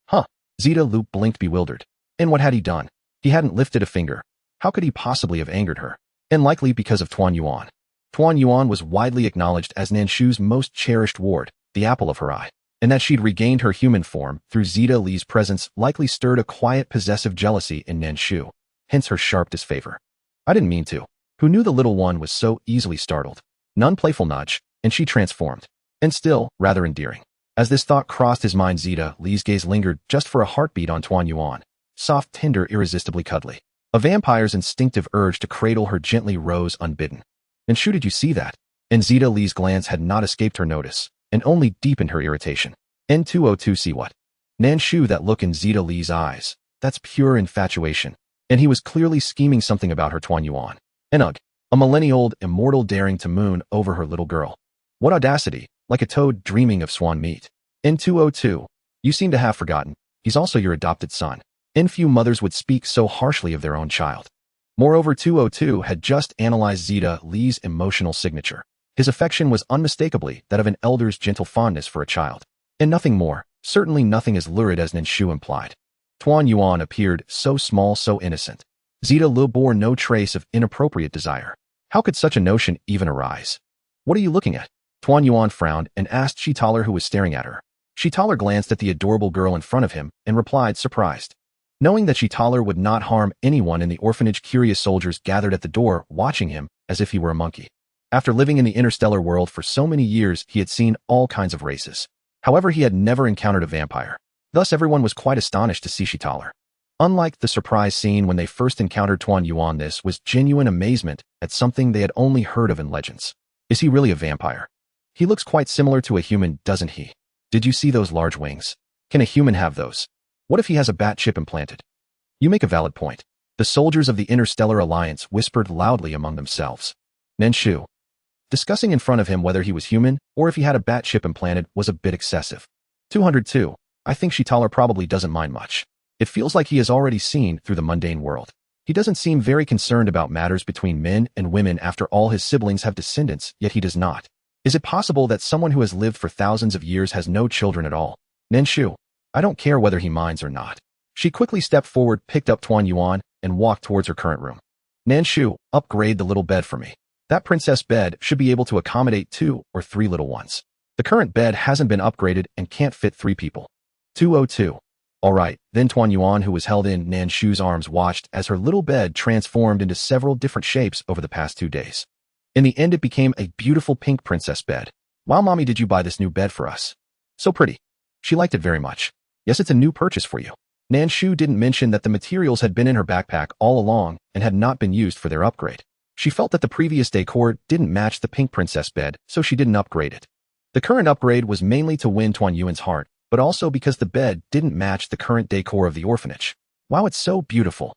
Huh? Zeta Lu blinked, bewildered. And what had he done? He hadn't lifted a finger. How could he possibly have angered her? And likely because of Tuan Yuan. Tuan Yuan was widely acknowledged as Nan Shu's most cherished ward, the apple of her eye. And that she'd regained her human form through Zeta Li's presence likely stirred a quiet, possessive jealousy in Nan Shu, hence her sharp disfavor. "I didn't mean to." Who knew the little one was so easily startled? None playful nudge, and she transformed. And still, rather endearing. As this thought crossed his mind, Zeta Li's gaze lingered just for a heartbeat on Tuan Yuan. Soft, tender, irresistibly cuddly. A vampire's instinctive urge to cradle her gently rose unbidden. "And Shu, did you see that?" And Zeta Li's glance had not escaped her notice, and only deepened her irritation. N202, see what? Nan Shu, that look in Zeta Li's eyes. That's pure infatuation. And he was clearly scheming something about her, Tuan Yuan. And ugh, a millennia-old immortal daring to moon over her little girl. What audacity, like a toad dreaming of swan meat. N202, you seem to have forgotten, he's also your adopted son. And few mothers would speak so harshly of their own child. Moreover, 202 had just analyzed Zeta Li's emotional signature. His affection was unmistakably that of an elder's gentle fondness for a child. And nothing more, certainly nothing as lurid as Nan Shu implied. Tuan Yuan appeared so small, so innocent. Zeta Lu bore no trace of inappropriate desire. How could such a notion even arise? "What are you looking at?" Tuan Yuan frowned and asked Shi Taler, who was staring at her. Shitaler glanced at the adorable girl in front of him and replied, surprised. Knowing that Shitaler would not harm anyone in the orphanage, curious soldiers gathered at the door, watching him as if he were a monkey. After living in the interstellar world for so many years, he had seen all kinds of races. However, he had never encountered a vampire. Thus, everyone was quite astonished to see Shitaler. Unlike the surprise scene when they first encountered Tuan Yuan, this was genuine amazement at something they had only heard of in legends. Is he really a vampire? He looks quite similar to a human, doesn't he? Did you see those large wings? Can a human have those? What if he has a bat chip implanted? You make a valid point. The soldiers of the Interstellar Alliance whispered loudly among themselves. Nan Shu, discussing in front of him whether he was human or if he had a bat chip implanted, was a bit excessive. 202. I think Shitaler probably doesn't mind much. It feels like he has already seen through the mundane world. He doesn't seem very concerned about matters between men and women after all his siblings have descendants, yet he does not. Is it possible that someone who has lived for thousands of years has no children at all? Nan Shu, I don't care whether he minds or not. She quickly stepped forward, picked up Tuan Yuan, and walked towards her current room. Nan Shu, upgrade the little bed for me. That princess bed should be able to accommodate 2 or 3 little ones. The current bed hasn't been upgraded and can't fit 3 people. 202. All right, then Tuan Yuan, who was held in Nan Shu's arms, watched as her little bed transformed into several different shapes over the past 2 days. In the end, it became a beautiful pink princess bed. Wow, Mommy, did you buy this new bed for us? So pretty. She liked it very much. Yes, it's a new purchase for you. Nan Shu didn't mention that the materials had been in her backpack all along and had not been used for their upgrade. She felt that the previous decor didn't match the pink princess bed, so she didn't upgrade it. The current upgrade was mainly to win Tuan Yuan's heart, but also because the bed didn't match the current decor of the orphanage. Wow, it's so beautiful.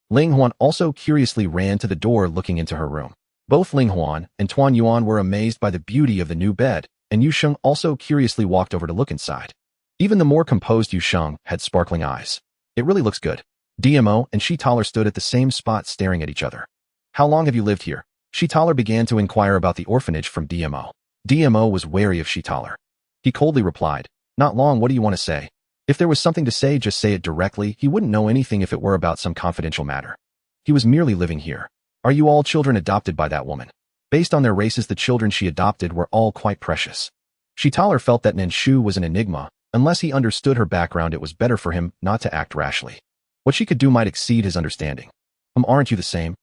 Ling Huan also curiously ran to the door, looking into her room. Both Ling Huan and Tuan Yuan were amazed by the beauty of the new bed, and Yu Sheng also curiously walked over to look inside. Even the more composed Yu Sheng had sparkling eyes. It really looks good. DMO and Shitaler stood at the same spot staring at each other. How long have you lived here? Shitaler began to inquire about the orphanage from DMO. DMO was wary of Shitaler. He coldly replied, not long, what do you want to say? If there was something to say, just say it directly. He wouldn't know anything if it were about some confidential matter. He was merely living here. Are you all children adopted by that woman? Based on their races, the children she adopted were all quite precious. Shitaler felt that Nan Shu was an enigma. Unless he understood her background, it was better for him not to act rashly. What she could do might exceed his understanding. Aren't you the same?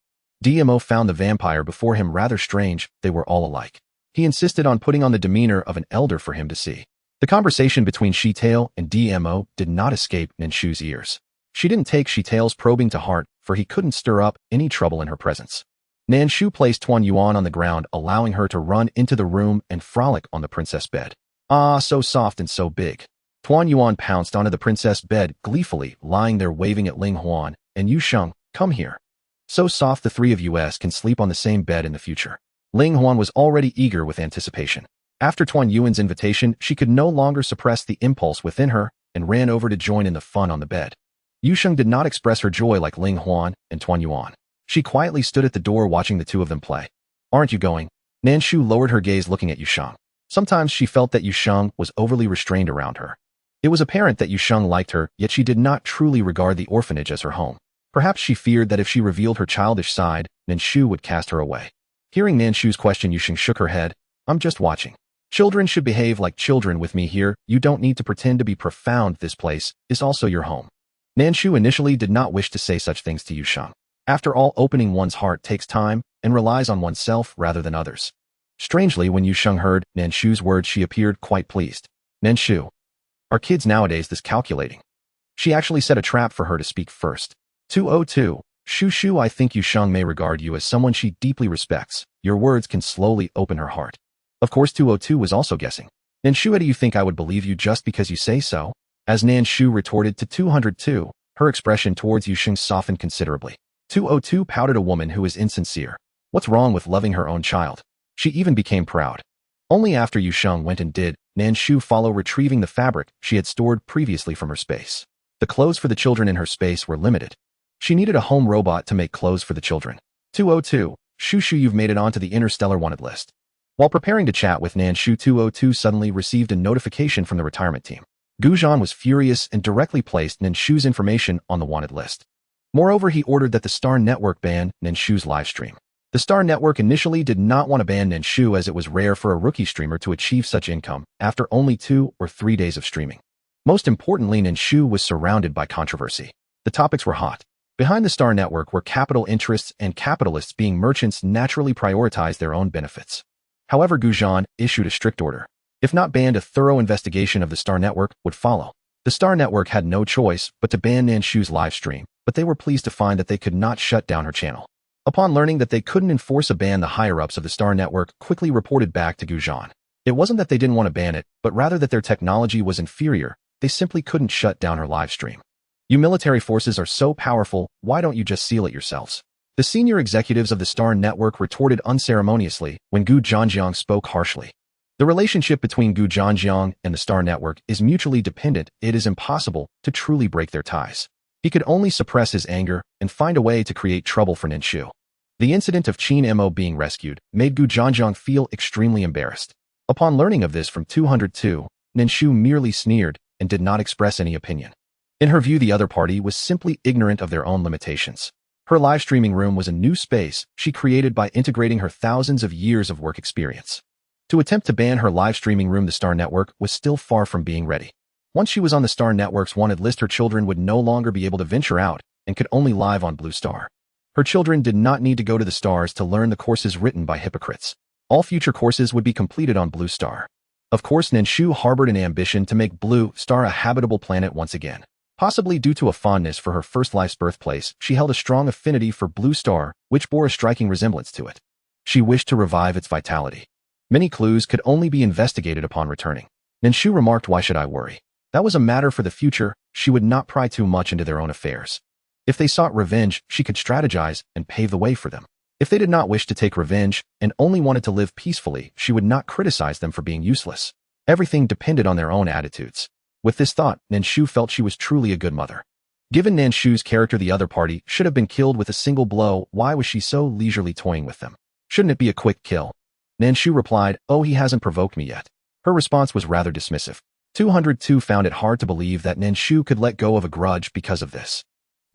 DMO found the vampire before him rather strange. They were all alike. He insisted on putting on the demeanor of an elder for him to see. The conversation between Shitael and DMO did not escape Nan Shu's ears. She didn't take Shitael's probing to heart, for he couldn't stir up any trouble in her presence. Nan Shu placed Tuan Yuan on the ground, allowing her to run into the room and frolic on the princess bed. Ah, so soft and so big. Tuan Yuan pounced onto the princess bed, gleefully lying there waving at Ling Huan and Yu Sheng, come here. So soft the 3 of us can sleep on the same bed in the future. Ling Huan was already eager with anticipation. After Tuan Yuan's invitation, she could no longer suppress the impulse within her and ran over to join in the fun on the bed. Yu Sheng did not express her joy like Ling Huan and Tuan Yuan. She quietly stood at the door watching the 2 of them play. Aren't you going? Nan Shu lowered her gaze looking at Yu Sheng. Sometimes she felt that Yu Sheng was overly restrained around her. It was apparent that Yu Sheng liked her, yet she did not truly regard the orphanage as her home. Perhaps she feared that if she revealed her childish side, Nan Shu would cast her away. Hearing Nan Shu's question, Yu Sheng shook her head. I'm just watching. Children should behave like children with me here. You don't need to pretend to be profound. This place is also your home. Nan Shu initially did not wish to say such things to Yu Sheng. After all, opening one's heart takes time and relies on oneself rather than others. Strangely, when Yu Sheng heard Nan Shu's words, she appeared quite pleased. Nan Shu. Are kids nowadays this calculating? She actually set a trap for her to speak first. 202. Shu, I think Yu Sheng may regard you as someone she deeply respects. Your words can slowly open her heart. Of course, 202 was also guessing. Nan Shu, do you think I would believe you just because you say so? As Nan Shu retorted to 202, her expression towards Yu Sheng softened considerably. 202 pouted, a woman who is insincere. What's wrong with loving her own child? She even became proud. Only after Yu Sheng went and did Nan Shu follow, retrieving the fabric she had stored previously from her space. The clothes for the children in her space were limited. She needed a home robot to make clothes for the children. 202. Shu, you've made it onto the Interstellar wanted list. While preparing to chat with Nan Shu, 202 suddenly received a notification from the retirement team. Gujan was furious and directly placed Nan Shu's information on the wanted list. Moreover, he ordered that the Star Network ban Nan Shu's livestream. The Star Network initially did not want to ban Nan Shu as it was rare for a rookie streamer to achieve such income after only 2 or 3 days of streaming. Most importantly, Nan Shu was surrounded by controversy. The topics were hot. Behind the Star Network were capital interests, and capitalists being merchants naturally prioritized their own benefits. However, Gujan issued a strict order. If not banned, a thorough investigation of the Star Network would follow. The Star Network had no choice but to ban Nan Shu's live stream, but they were pleased to find that they could not shut down her channel. Upon learning that they couldn't enforce a ban, the higher-ups of the Star Network quickly reported back to Gujan. It wasn't that they didn't want to ban it, but rather that their technology was inferior. They simply couldn't shut down her live stream. You military forces are so powerful, why don't you just seal it yourselves? The senior executives of the Star Network retorted unceremoniously when Gu Zhanjiang spoke harshly. The relationship between Gu Zhanjiang and the Star Network is mutually dependent. It is impossible to truly break their ties. He could only suppress his anger and find a way to create trouble for Nan Shu. The incident of Qin Mo being rescued made Gu Zhanjiang feel extremely embarrassed. Upon learning of this from 202, Nan Shu merely sneered and did not express any opinion. In her view, the other party was simply ignorant of their own limitations. Her live streaming room was a new space she created by integrating her thousands of years of work experience. To attempt to ban her live streaming room, the Star Network was still far from being ready. Once she was on the Star Network's wanted list, her children would no longer be able to venture out and could only live on Blue Star. Her children did not need to go to the stars to learn the courses written by hypocrites. All future courses would be completed on Blue Star. Of course, Nan Shu harbored an ambition to make Blue Star a habitable planet once again. Possibly due to a fondness for her first life's birthplace, she held a strong affinity for Blue Star, which bore a striking resemblance to it. She wished to revive its vitality. Many clues could only be investigated upon returning. Nan Shu remarked, "Why should I worry? That was a matter for the future." She would not pry too much into their own affairs. If they sought revenge, she could strategize and pave the way for them. If they did not wish to take revenge and only wanted to live peacefully, she would not criticize them for being useless. Everything depended on their own attitudes. With this thought, Nan Shu felt she was truly a good mother. Given Nan Shu's character, the other party should have been killed with a single blow. Why was she so leisurely toying with them? Shouldn't it be a quick kill? Nan Shu replied, "Oh, he hasn't provoked me yet." Her response was rather dismissive. 202 found it hard to believe that Nan Shu could let go of a grudge because of this.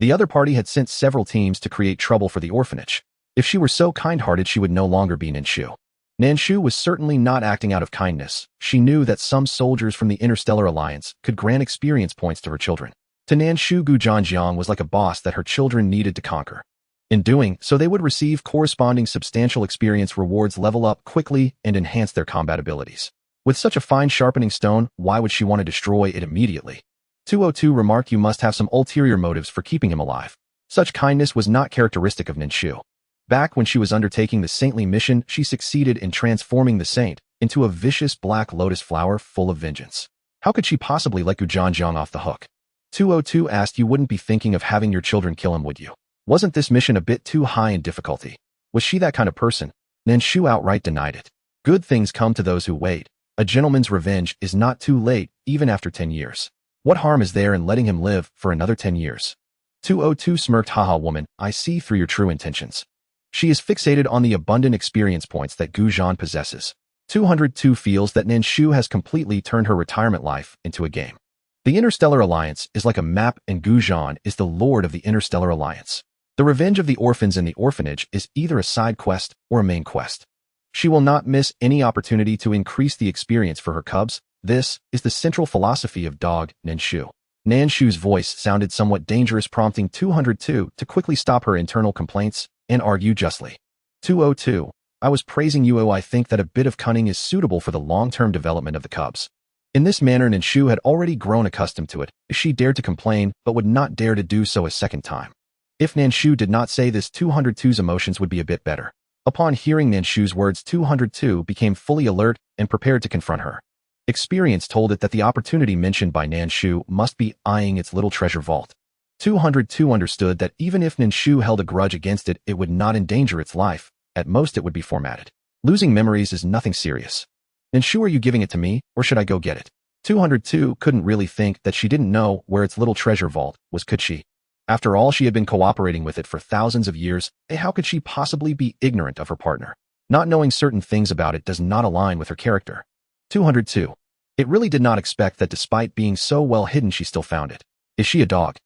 The other party had sent several teams to create trouble for the orphanage. If she were so kind-hearted, she would no longer be Nan Shu. Nan Shu was certainly not acting out of kindness. She knew that some soldiers from the Interstellar Alliance could grant experience points to her children. To Nan Shu, Gu Zhanjiang was like a boss that her children needed to conquer. In doing so, they would receive corresponding substantial experience rewards, level up quickly, and enhance their combat abilities. With such a fine sharpening stone, why would she want to destroy it immediately? 202 remarked, "You must have some ulterior motives for keeping him alive." Such kindness was not characteristic of Nan Shu. Back when she was undertaking the saintly mission, she succeeded in transforming the saint into a vicious black lotus flower full of vengeance. How could she possibly let Gu Zhanjiang off the hook? 202 asked, "You wouldn't be thinking of having your children kill him, would you? Wasn't this mission a bit too high in difficulty?" Was she that kind of person? Nan Shu outright denied it. Good things come to those who wait. A gentleman's revenge is not too late, even after 10 years. What harm is there in letting him live for another 10 years? 202 smirked, "Haha, woman, I see through your true intentions." She is fixated on the abundant experience points that Gu Zhan possesses. 202 feels that Nan Shu has completely turned her retirement life into a game. The Interstellar Alliance is like a map, and Gu Zhan is the lord of the Interstellar Alliance. The revenge of the orphans in the orphanage is either a side quest or a main quest. She will not miss any opportunity to increase the experience for her cubs. This is the central philosophy of Dog Nan Shu. Nan Shu's voice sounded somewhat dangerous, prompting 202 to quickly stop her internal complaints and argue justly. 202, "I was praising you. Oh, I think that a bit of cunning is suitable for the long-term development of the cubs." In this manner, Nan Shu had already grown accustomed to it. She dared to complain, but would not dare to do so a second time. If Nan Shu did not say this, 202's emotions would be a bit better. Upon hearing Nan Shu's words, 202 became fully alert and prepared to confront her. Experience told it that the opportunity mentioned by Nan Shu must be eyeing its little treasure vault. 202 understood that even if Nan Shu held a grudge against it, it would not endanger its life. At most, it would be formatted. Losing memories is nothing serious. "Nan Shu, are you giving it to me, or should I go get it?" 202 couldn't really think that she didn't know where its little treasure vault was, could she? After all, she had been cooperating with it for thousands of years. How could she possibly be ignorant of her partner? Not knowing certain things about it does not align with her character. 202. It really did not expect that despite being so well hidden, she still found it. Is she a dog?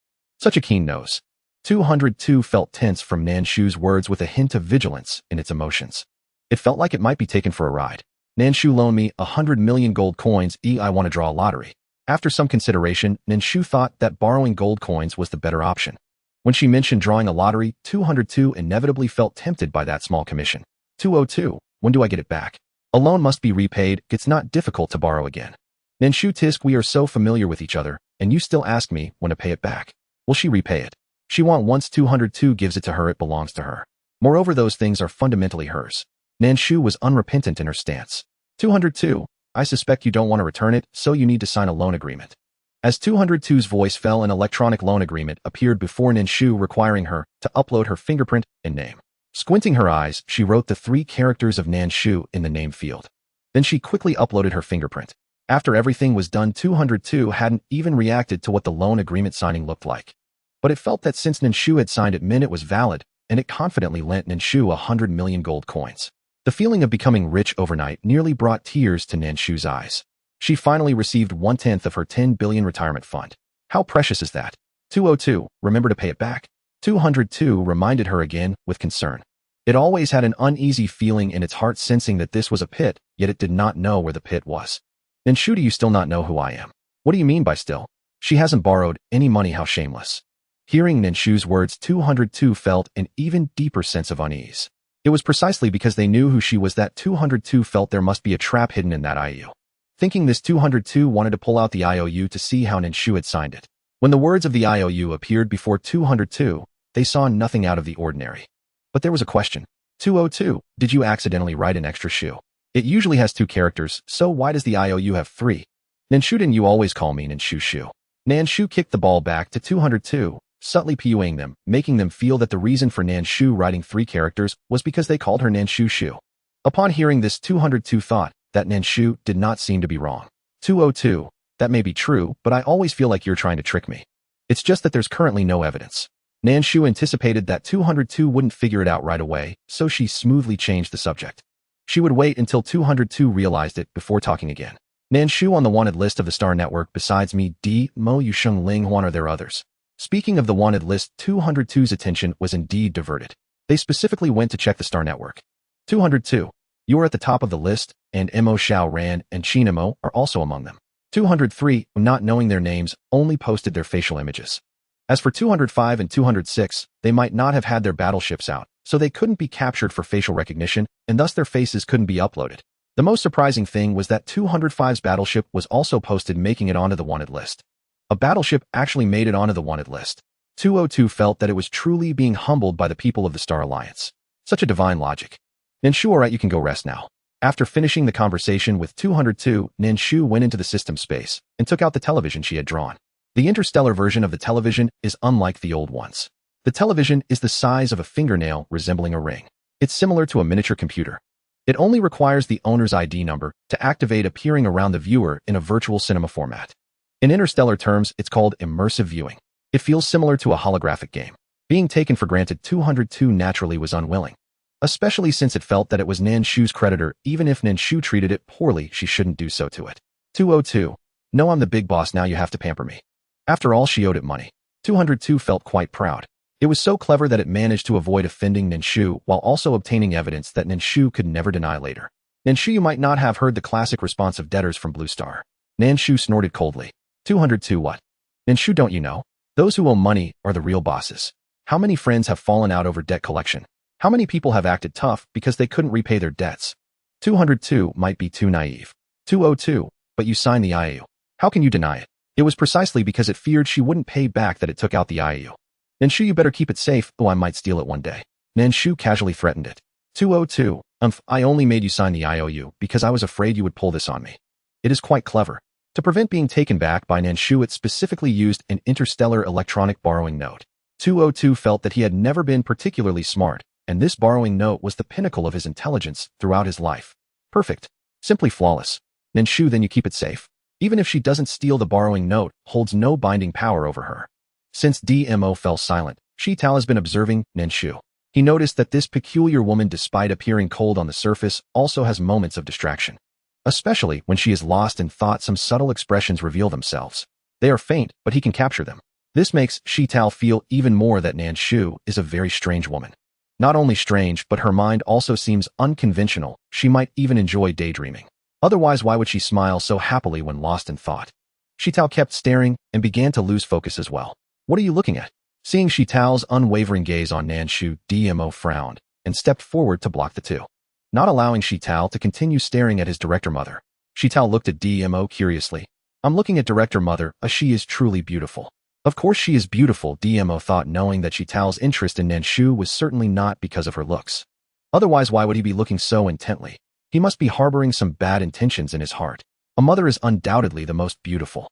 Such a keen nose. 202 felt tense from Nan Shu's words with a hint of vigilance in its emotions. It felt like it might be taken for a ride. Nan Shu loaned me 100 million gold coins. I want to draw a lottery. After some consideration, Nan Shu thought that borrowing gold coins was the better option. When she mentioned drawing a lottery, 202 inevitably felt tempted by that small commission. 202, when do I get it back? A loan must be repaid. It's not difficult to borrow again. Nan Shu, tisk, we are so familiar with each other, and you still ask me when to pay it back. Will she repay it? She won't. Once 202 gives it to her, it belongs to her. Moreover, those things are fundamentally hers. Nan Shu was unrepentant in her stance. 202, I suspect you don't want to return it, so you need to sign a loan agreement. As 202's voice fell, an electronic loan agreement appeared before Nan Shu, requiring her to upload her fingerprint and name. Squinting her eyes, she wrote the 3 characters of Nan Shu in the name field. Then she quickly uploaded her fingerprint. After everything was done, 202 hadn't even reacted to what the loan agreement signing looked like. But it felt that since Nan Shu had signed it meant it was valid, and it confidently lent Nan Shu 100 million gold coins. The feeling of becoming rich overnight nearly brought tears to Nan Shu's eyes. She finally received 1/10 of her 10 billion retirement fund. How precious is that? 202, remember to pay it back. 202 reminded her again with concern. It always had an uneasy feeling in its heart, sensing that this was a pit, yet it did not know where the pit was. Nan Shu, do you still not know who I am? What do you mean by still? She hasn't borrowed any money, how shameless. Hearing Nan Shu's words, 202 felt an even deeper sense of unease. It was precisely because they knew who she was that 202 felt there must be a trap hidden in that IOU. Thinking this, 202 wanted to pull out the IOU to see how Nan Shu had signed it. When the words of the IOU appeared before 202, they saw nothing out of the ordinary. But there was a question. 202, did you accidentally write an extra Shu? It usually has 2 characters, so why does the IOU have 3? Nan Shu, didn't you always call me Nan Shu Shu? Nan Shu kicked the ball back to 202, subtly puing them, making them feel that the reason for Nan Shu writing 3 characters was because they called her Nan Shu Shu. Upon hearing this, 202 thought that Nan Shu did not seem to be wrong. 202, that may be true, but I always feel like you're trying to trick me. It's just that there's currently no evidence. Nan Shu anticipated that 202 wouldn't figure it out right away, so she smoothly changed the subject. She would wait until 202 realized it before talking again. Nan Shu, on the wanted list of the Star Network besides me, D, Mo, Yusheng, Ling Huan, are there others? Speaking of the wanted list, 202's attention was indeed diverted. They specifically went to check the Star Network. 202, you are at the top of the list, and Mo Xiao Ran and Qin Mo are also among them. 203, not knowing their names, only posted their facial images. As for 205 and 206, they might not have had their battleships out, so they couldn't be captured for facial recognition, and thus their faces couldn't be uploaded. The most surprising thing was that 205's battleship was also posted, making it onto the wanted list. A battleship actually made it onto the wanted list. 202 felt that it was truly being humbled by the people of the Star Alliance. Such a divine logic. Nan Shu, alright, you can go rest now. After finishing the conversation with 202, Nan Shu went into the system space and took out the television she had drawn. The interstellar version of the television is unlike the old ones. The television is the size of a fingernail, resembling a ring. It's similar to a miniature computer. It only requires the owner's ID number to activate, appearing around the viewer in a virtual cinema format. In interstellar terms, it's called immersive viewing. It feels similar to a holographic game. Being taken for granted, 202 naturally was unwilling. Especially since it felt that it was Nan Shu's creditor. Even if Nan Shu treated it poorly, she shouldn't do so to it. 202. No, I'm the big boss now, you have to pamper me. After all, she owed it money. 202 felt quite proud. It was so clever that it managed to avoid offending Nan Shu while also obtaining evidence that Nan Shu could never deny later. Nan Shu, you might not have heard the classic response of debtors from Blue Star. Nan Shu snorted coldly. 202 what? Nan Shu, don't you know? Those who owe money are the real bosses. How many friends have fallen out over debt collection? How many people have acted tough because they couldn't repay their debts? 202 might be too naive. 202, but you signed the IOU. How can you deny it? It was precisely because it feared she wouldn't pay back that it took out the IOU. Nan Shu, you better keep it safe, I might steal it one day. Nan Shu casually threatened it. 202, I only made you sign the IOU because I was afraid you would pull this on me. It is quite clever. To prevent being taken back by Nan Shu, it specifically used an interstellar electronic borrowing note. 202 felt that he had never been particularly smart, and this borrowing note was the pinnacle of his intelligence throughout his life. Perfect. Simply flawless. Nan Shu, then you keep it safe. Even if she doesn't steal, the borrowing note holds no binding power over her. Since DMO fell silent, Shi Tao has been observing Nan Shu. He noticed that this peculiar woman, despite appearing cold on the surface, also has moments of distraction. Especially when she is lost in thought, some subtle expressions reveal themselves. They are faint, but he can capture them. This makes Shi-Tao feel even more that Nan Shu is a very strange woman. Not only strange, but her mind also seems unconventional. She might even enjoy daydreaming. Otherwise, why would she smile so happily when lost in thought? Shi-Tao kept staring and began to lose focus as well. What are you looking at? Seeing Shi-Tao's unwavering gaze on Nan Shu, DMO frowned and stepped forward to block the two, not allowing Shi-Tao to continue staring at his director mother. Shi-Tao looked at DMO curiously. I'm looking at director mother, she is truly beautiful. Of course she is beautiful, DMO thought, knowing that Shi-Tao's interest in Nan Shu was certainly not because of her looks. Otherwise, why would he be looking so intently? He must be harboring some bad intentions in his heart. A mother is undoubtedly the most beautiful.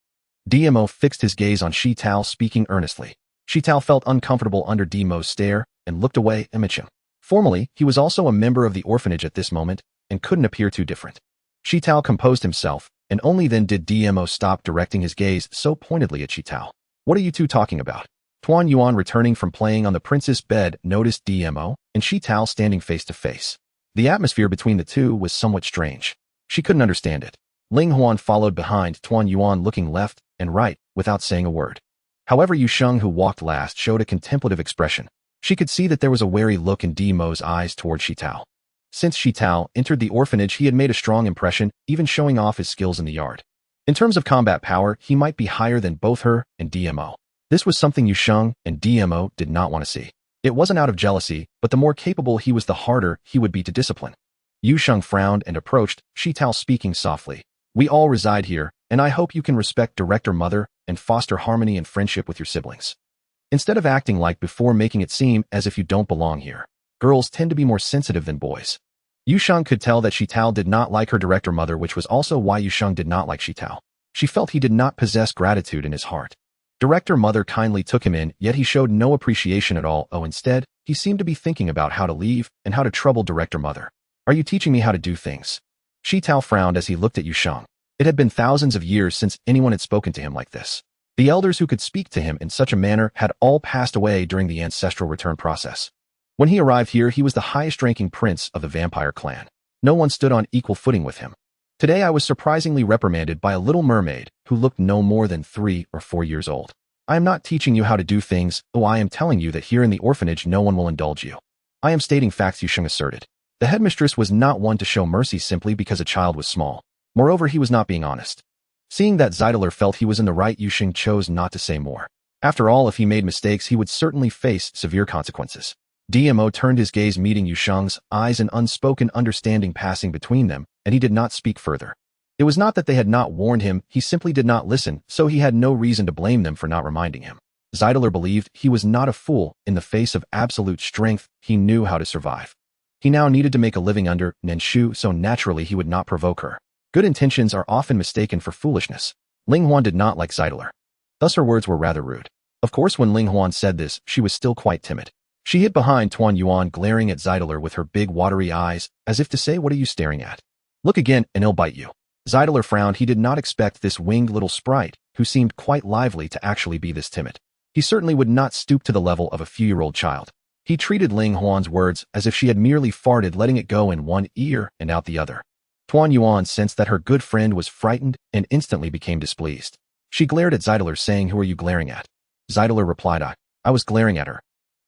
DMO fixed his gaze on Shi-Tao, speaking earnestly. Shi-Tao felt uncomfortable under DMO's stare and looked away, imaging. Formally, he was also a member of the orphanage at this moment and couldn't appear too different. Shi-Tao composed himself, and only then did DMO stop directing his gaze so pointedly at Shi-Tao. What are you two talking about? Tuan Yuan, returning from playing on the prince's bed, noticed DMO and Shi-Tao standing face to face. The atmosphere between the two was somewhat strange. She couldn't understand it. Ling Huan followed behind Tuan Yuan, looking left and right without saying a word. However, Yu Sheng, who walked last, showed a contemplative expression. She could see that there was a wary look in DMO's eyes toward Shi-Tao. Since Shi-Tao entered the orphanage, he had made a strong impression, even showing off his skills in the yard. In terms of combat power, he might be higher than both her and DMO. This was something Yu Sheng and DMO did not want to see. It wasn't out of jealousy, but the more capable he was, the harder he would be to discipline. Yu Sheng frowned and approached Shi-Tao, speaking softly. We all reside here, and I hope you can respect director mother and foster harmony and friendship with your siblings. Instead of acting like before, making it seem as if you don't belong here. Girls tend to be more sensitive than boys. Yu Sheng could tell that Shi-Tao did not like her director mother, which was also why Yu Sheng did not like Shi-Tao. She felt he did not possess gratitude in his heart. Director mother kindly took him in, yet he showed no appreciation at all. Instead, he seemed to be thinking about how to leave and how to trouble director mother. Are you teaching me how to do things? Shi-Tao frowned as he looked at Yu Sheng. It had been thousands of years since anyone had spoken to him like this. The elders who could speak to him in such a manner had all passed away during the ancestral return process. When he arrived here, he was the highest-ranking prince of the vampire clan. No one stood on equal footing with him. Today I was surprisingly reprimanded by a little mermaid who looked no more than 3 or 4 years old. I am not teaching you how to do things, though I am telling you that here in the orphanage no one will indulge you. I am stating facts, Yu Sheng asserted. The headmistress was not one to show mercy simply because a child was small. Moreover, he was not being honest. Seeing that Zeidler felt he was in the right, Yu Sheng chose not to say more. After all, if he made mistakes, he would certainly face severe consequences. DMO turned his gaze, meeting Yu Sheng's eyes, an unspoken understanding passing between them, and he did not speak further. It was not that they had not warned him, he simply did not listen, so he had no reason to blame them for not reminding him. Zeidler believed he was not a fool. In the face of absolute strength, he knew how to survive. He now needed to make a living under Nan Shu, so naturally he would not provoke her. Good intentions are often mistaken for foolishness. Ling Huan did not like Zeidler. Thus her words were rather rude. Of course, when Ling Huan said this, she was still quite timid. She hid behind Tuan Yuan, glaring at Zeidler with her big watery eyes, as if to say, what are you staring at? Look again, and he'll bite you. Zeidler frowned. He did not expect this winged little sprite, who seemed quite lively, to actually be this timid. He certainly would not stoop to the level of a few-year-old child. He treated Ling Huan's words as if she had merely farted, letting it go in one ear and out the other. Tuan Yuan sensed that her good friend was frightened and instantly became displeased. She glared at Zeidler, saying, who are you glaring at? Zeidler replied, I was glaring at her.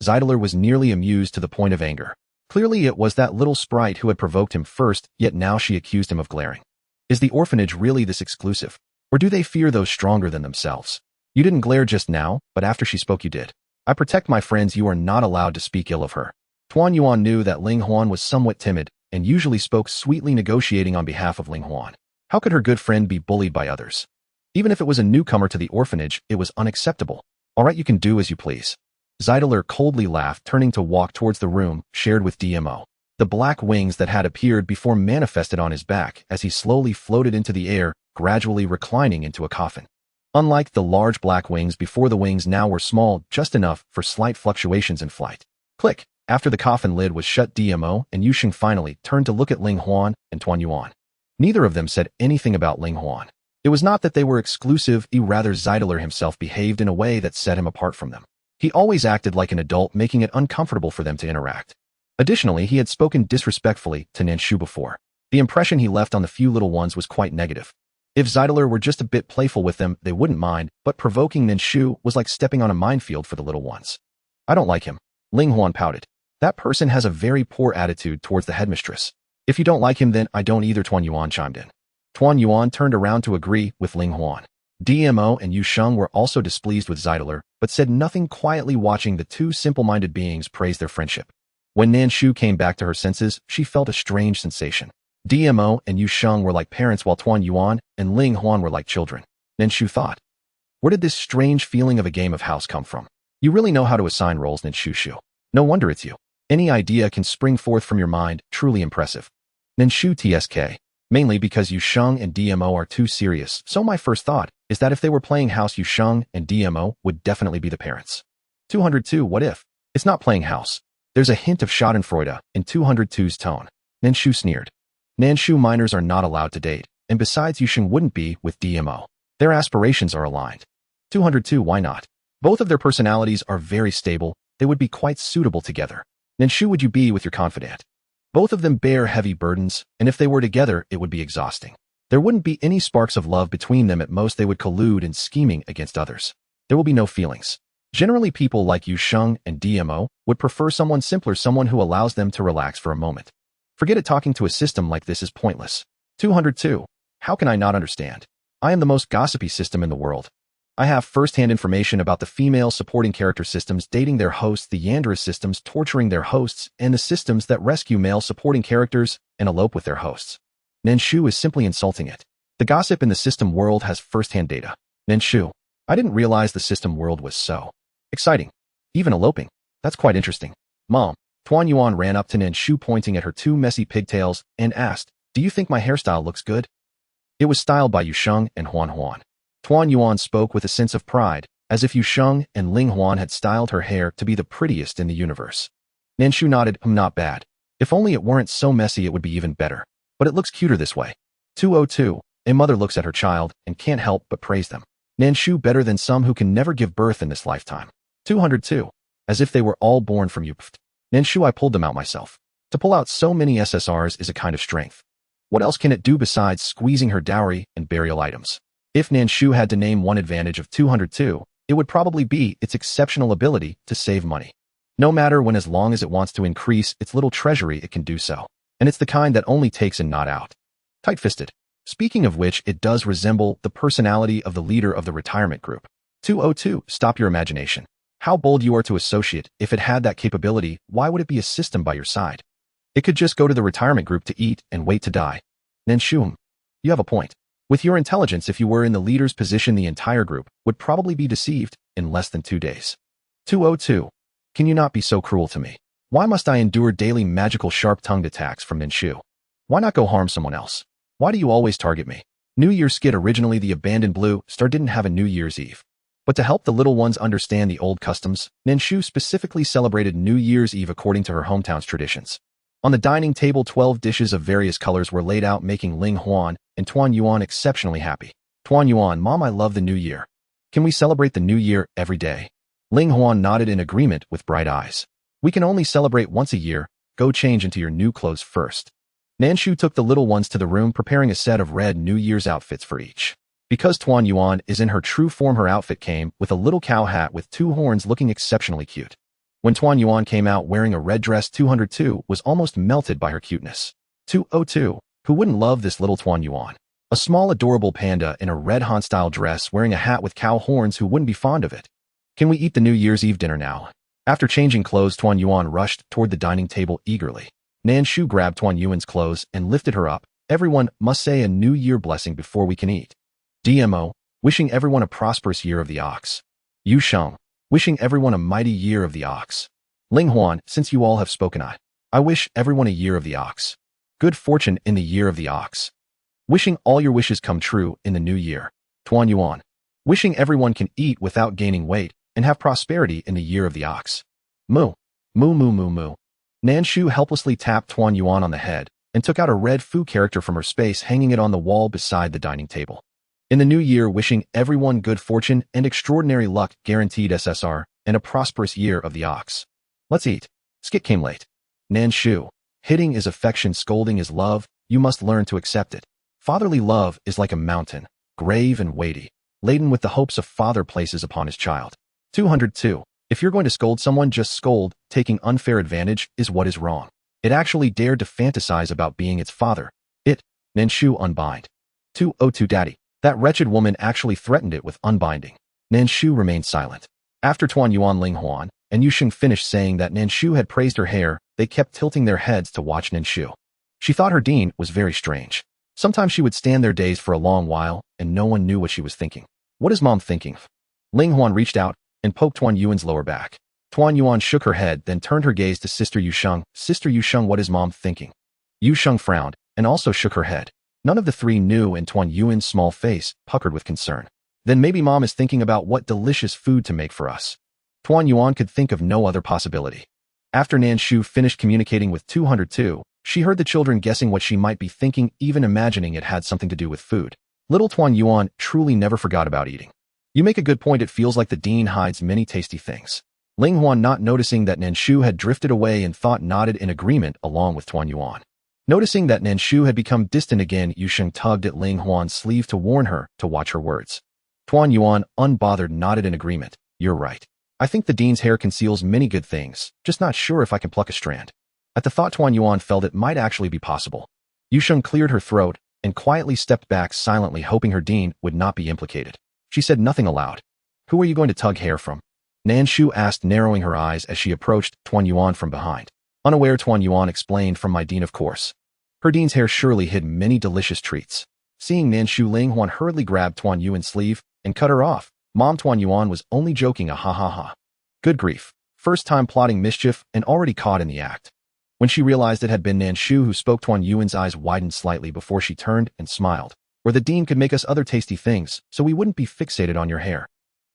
Zeidler was nearly amused to the point of anger. Clearly it was that little sprite who had provoked him first, yet now she accused him of glaring. Is the orphanage really this exclusive? Or do they fear those stronger than themselves? You didn't glare just now, but after she spoke you did. I protect my friends, you are not allowed to speak ill of her. Tuan Yuan knew that Ling Huan was somewhat timid, and usually spoke sweetly, negotiating on behalf of Ling Huan. How could her good friend be bullied by others? Even if it was a newcomer to the orphanage, it was unacceptable. All right, you can do as you please. Zeidler coldly laughed, turning to walk towards the room shared with DMO. The black wings that had appeared before manifested on his back as he slowly floated into the air, gradually reclining into a coffin. Unlike the large black wings before, the wings now were small, just enough for slight fluctuations in flight. Click! After the coffin lid was shut, DMO and Yu Sheng finally turned to look at Ling Huan and Tuan Yuan. Neither of them said anything about Ling Huan. It was not that they were exclusive, rather Zeidler himself behaved in a way that set him apart from them. He always acted like an adult, making it uncomfortable for them to interact. Additionally, he had spoken disrespectfully to Nan Shu before. The impression he left on the few little ones was quite negative. If Zeidler were just a bit playful with them, they wouldn't mind, but provoking Nan Shu was like stepping on a minefield for the little ones. I don't like him. Ling Huan pouted. That person has a very poor attitude towards the headmistress. If you don't like him, then I don't either, Tuan Yuan chimed in. Tuan Yuan turned around to agree with Ling Huan. DMO and Yu Sheng were also displeased with Zeidler, but said nothing, quietly watching the two simple-minded beings praise their friendship. When Nan Shu came back to her senses, she felt a strange sensation. DMO and Yu Sheng were like parents while Tuan Yuan and Ling Huan were like children. Nan Shu thought. Where did this strange feeling of a game of house come from? You really know how to assign roles, Nan Shu. No wonder it's you. Any idea can spring forth from your mind, truly impressive. Nan Shu TSK. Mainly because Yu Sheng and DMO are too serious, so my first thought is that if they were playing house, Yu Sheng and DMO would definitely be the parents. 202. What if? It's not playing house. There's a hint of schadenfreude in 202's tone. Nan Shu sneered. Nan Shu minors are not allowed to date, and besides Yu Sheng wouldn't be with DMO. Their aspirations are aligned. 202. Why not? Both of their personalities are very stable, they would be quite suitable together. Nan Shu, would you be with your confidant? Both of them bear heavy burdens, and if they were together, it would be exhausting. There wouldn't be any sparks of love between them. At most, they would collude in scheming against others. There will be no feelings. Generally, people like Yu Sheng and DMO would prefer someone simpler, someone who allows them to relax for a moment. Forget it, talking to a system like this is pointless. 202. How can I not understand? I am the most gossipy system in the world. I have first-hand information about the female supporting character systems dating their hosts, the Yandere systems torturing their hosts, and the systems that rescue male supporting characters and elope with their hosts. Nan Shu is simply insulting it. The gossip in the system world has first-hand data. Nan Shu. I didn't realize the system world was so exciting. Even eloping. That's quite interesting. Mom. Tuan Yuan ran up to Nan Shu, pointing at her two messy pigtails, and asked, do you think my hairstyle looks good? It was styled by Yu Sheng and Huan Huan. Tuan Yuan spoke with a sense of pride, as if Yu Sheng and Ling Huan had styled her hair to be the prettiest in the universe. Nan Shu nodded. Not bad. If only it weren't so messy, it would be even better. But it looks cuter this way. 202. A mother looks at her child and can't help but praise them. Nan Shu better than some who can never give birth in this lifetime. 202. As if they were all born from you. Nan Shu, I pulled them out myself. To pull out so many SSRs is a kind of strength. What else can it do besides squeezing her dowry and burial items? If Nan Shu had to name one advantage of 202, it would probably be its exceptional ability to save money. No matter when, as long as it wants to increase its little treasury, it can do so. And it's the kind that only takes in, not out. Tight-fisted. Speaking of which, it does resemble the personality of the leader of the retirement group. 202. Stop your imagination. How bold you are to associate. If it had that capability, why would it be a system by your side? It could just go to the retirement group to eat and wait to die. Nan Shu. You have a point. With your intelligence, if you were in the leader's position, the entire group would probably be deceived in less than 2 days. 202. Can you not be so cruel to me? Why must I endure daily magical sharp-tongued attacks from Nan Shu? Why not go harm someone else? Why do you always target me? New Year's Skid. Originally, the abandoned Blue Star didn't have a New Year's Eve. But to help the little ones understand the old customs, Nan Shu specifically celebrated New Year's Eve according to her hometown's traditions. On the dining table, 12 dishes of various colors were laid out, making Ling Huan and Tuan Yuan exceptionally happy. Tuan Yuan, Mom, I love the New Year. Can we celebrate the New Year every day? Ling Huan nodded in agreement with bright eyes. We can only celebrate once a year. Go change into your new clothes first. Nan Shu took the little ones to the room, preparing a set of red New Year's outfits for each. Because Tuan Yuan is in her true form, her outfit came with a little cow hat with 2 horns, looking exceptionally cute. When Tuan Yuan came out wearing a red dress, 202 was almost melted by her cuteness. 202. Who wouldn't love this little Tuan Yuan? A small adorable panda in a red Han-style dress wearing a hat with cow horns, who wouldn't be fond of it? Can we eat the New Year's Eve dinner now? After changing clothes, Tuan Yuan rushed toward the dining table eagerly. Nan Shu grabbed Tuan Yuan's clothes and lifted her up. Everyone must say a New Year blessing before we can eat. DMO, wishing everyone a prosperous year of the ox. Yu Sheng, wishing everyone a mighty year of the ox. Ling Huan, since you all have spoken, I wish everyone a year of the ox. Good fortune in the year of the ox. Wishing all your wishes come true in the new year. Tuan Yuan, wishing everyone can eat without gaining weight and have prosperity in the year of the ox. Moo, moo moo moo moo. Nan Shu helplessly tapped Tuan Yuan on the head and took out a red Fu character from her space, hanging it on the wall beside the dining table. In the new year, wishing everyone good fortune and extraordinary luck, guaranteed SSR, and a prosperous year of the ox. Let's eat. Skit came late. Nan Shu, hitting is affection, scolding is love, you must learn to accept it. Fatherly love is like a mountain, grave and weighty, laden with the hopes a father places upon his child. 202. If you're going to scold someone, just scold. Taking unfair advantage is what is wrong. It actually dared to fantasize about being its father. Nan Shu unbind. 202 Daddy. That wretched woman actually threatened it with unbinding. Nan Shu remained silent. After Tuan Yuan, Ling Huan, and Yusheng finished saying that Nan Shu had praised her hair, they kept tilting their heads to watch Nan Shu. She thought her dean was very strange. Sometimes she would stand there dazed for a long while, and no one knew what she was thinking. What is Mom thinking? Ling Huan reached out and poked Tuan Yuan's lower back. Tuan Yuan shook her head, then turned her gaze to Sister Yusheng. Sister Yusheng, what is Mom thinking? Yusheng frowned and also shook her head. None of the three knew, and Tuan Yuan's small face puckered with concern. Then maybe Mom is thinking about what delicious food to make for us. Tuan Yuan could think of no other possibility. After Nan Shu finished communicating with 202, she heard the children guessing what she might be thinking, even imagining it had something to do with food. Little Tuan Yuan truly never forgot about eating. You make a good point. It feels like the dean hides many tasty things. Ling Huan, not noticing that Nan Shu had drifted away in thought, nodded in agreement along with Tuan Yuan. Noticing that Nan Shu had become distant again, Yusheng tugged at Ling Huan's sleeve to warn her to watch her words. Tuan Yuan, unbothered, nodded in agreement. You're right. I think the dean's hair conceals many good things, just not sure if I can pluck a strand. At the thought, Tuan Yuan felt it might actually be possible. Yusheng cleared her throat and quietly stepped back, silently hoping her dean would not be implicated. She said nothing aloud. Who are you going to tug hair from? Nan Shu asked, narrowing her eyes as she approached Tuan Yuan from behind. Unaware, Tuan Yuan explained, from my dean, of course. Her dean's hair surely hid many delicious treats. Seeing Nan Shu, Ling Huan hurriedly grabbed Tuan Yuan's sleeve and cut her off. Mom, Tuan Yuan was only joking, a ha ha ha. Good grief. First time plotting mischief and already caught in the act. When she realized it had been Nan Shu who spoke, Tuan Yuan's eyes widened slightly before she turned and smiled. Or the dean could make us other tasty things, so we wouldn't be fixated on your hair.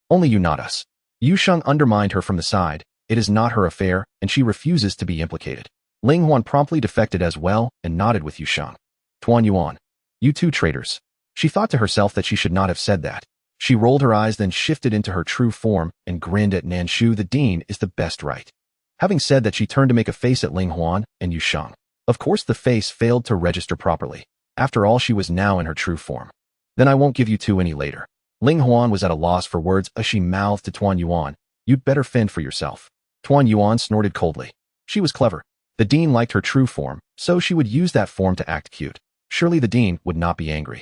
Only you, not us. Yusheng undermined her from the side. It is not her affair, and she refuses to be implicated. Ling Huan promptly defected as well and nodded with Yusheng. Tuan Yuan. You two traitors. She thought to herself that she should not have said that. She rolled her eyes, then shifted into her true form and grinned at Nan Shu. The dean is the best, right? Having said that, she turned to make a face at Ling Huan and Yusheng. Of course the face failed to register properly. After all, she was now in her true form. Then I won't give you two any later. Ling Huan was at a loss for words as she mouthed to Tuan Yuan. You'd better fend for yourself. Tuan Yuan snorted coldly. She was clever. The dean liked her true form, so she would use that form to act cute. Surely the dean would not be angry.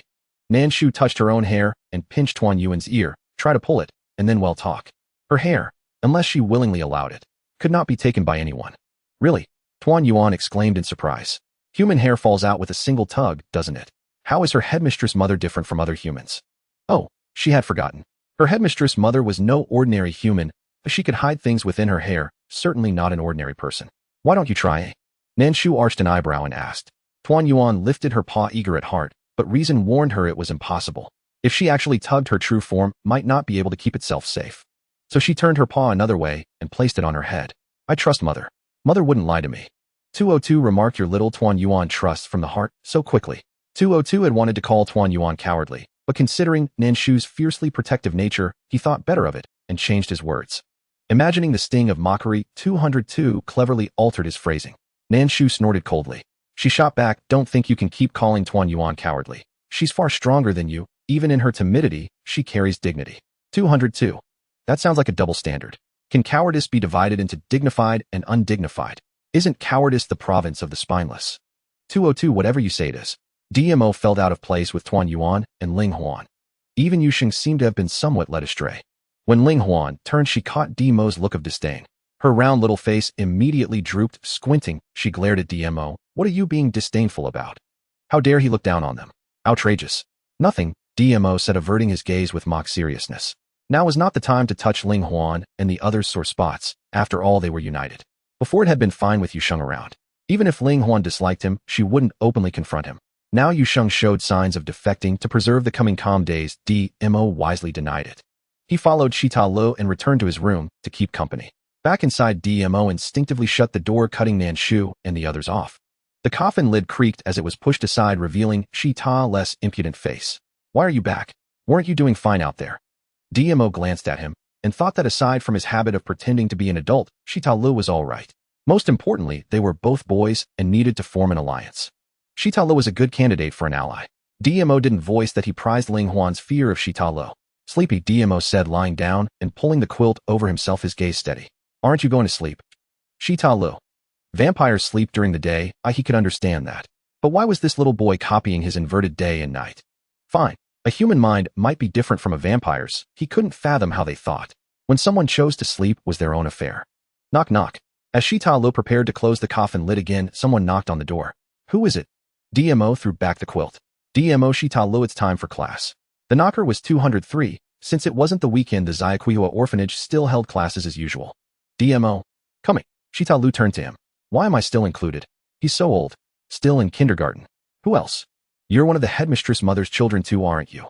Nan Shu touched her own hair and pinched Tuan Yuan's ear. Try to pull it, and then well talk. Her hair, unless she willingly allowed it, could not be taken by anyone. Really? Tuan Yuan exclaimed in surprise. Human hair falls out with a single tug, doesn't it? How is her headmistress mother different from other humans? Oh, she had forgotten. Her headmistress mother was no ordinary human, but she could hide things within her hair, certainly not an ordinary person. Why don't you try? Nan Shu arched an eyebrow and asked. Tuan Yuan lifted her paw, eager at heart, but reason warned her it was impossible. If she actually tugged, her true form might not be able to keep itself safe. So she turned her paw another way and placed it on her head. I trust Mother. Mother wouldn't lie to me. 202 remarked. Your little Tuan Yuan trusts from the heart so quickly. 202 had wanted to call Tuan Yuan cowardly, but considering Nan Shu's fiercely protective nature, he thought better of it and changed his words. Imagining the sting of mockery, 202 cleverly altered his phrasing. Nan Shu snorted coldly. She shot back, don't think you can keep calling Tuan Yuan cowardly. She's far stronger than you. Even in her timidity, she carries dignity. 202. That sounds like a double standard. Can cowardice be divided into dignified and undignified? Isn't cowardice the province of the spineless? 202. Whatever you say it is. DMO felt out of place with Tuan Yuan and Ling Huan. Even Yusheng seemed to have been somewhat led astray. When Ling Huan turned, she caught DMO's look of disdain. Her round little face immediately drooped. Squinting, she glared at DMO. What are you being disdainful about? How dare he look down on them? Outrageous. Nothing, DMO said, averting his gaze with mock seriousness. Now was not the time to touch Ling Huan and the others' sore spots. After all, they were united. Before, it had been fine with Yusheng around. Even if Ling Huan disliked him, she wouldn't openly confront him. Now Yusheng showed signs of defecting to preserve the coming calm days. DMO wisely denied it. He followed Shita Lo and returned to his room to keep company. Back inside, DMO instinctively shut the door, cutting Nan Shu and the others off. The coffin lid creaked as it was pushed aside, revealing Shita Le's impudent face. Why are you back? Weren't you doing fine out there? DMO glanced at him and thought that aside from his habit of pretending to be an adult, Shita Lo was all right. Most importantly, they were both boys and needed to form an alliance. Shita Lo was a good candidate for an ally. DMO didn't voice that he prized Ling Huan's fear of Shita-Lo. Sleepy, DMO said, lying down and pulling the quilt over himself, his gaze steady. Aren't you going to sleep? Shita-Lo. Vampires sleep during the day, he could understand that. But why was this little boy copying his inverted day and night? Fine. A human mind might be different from a vampire's. He couldn't fathom how they thought. When someone chose to sleep was their own affair. Knock knock. As Shita-Lo prepared to close the coffin lid again, someone knocked on the door. Who is it? DMO threw back the quilt. DMO, Shita-Lo, it's time for class. The knocker was 203. Since it wasn't the weekend, the Xiaoquihua orphanage still held classes as usual. DMO. Coming. Shita-Lo turned to him. Why am I still included? He's so old. Still in kindergarten. Who else? You're one of the headmistress mother's children too, aren't you?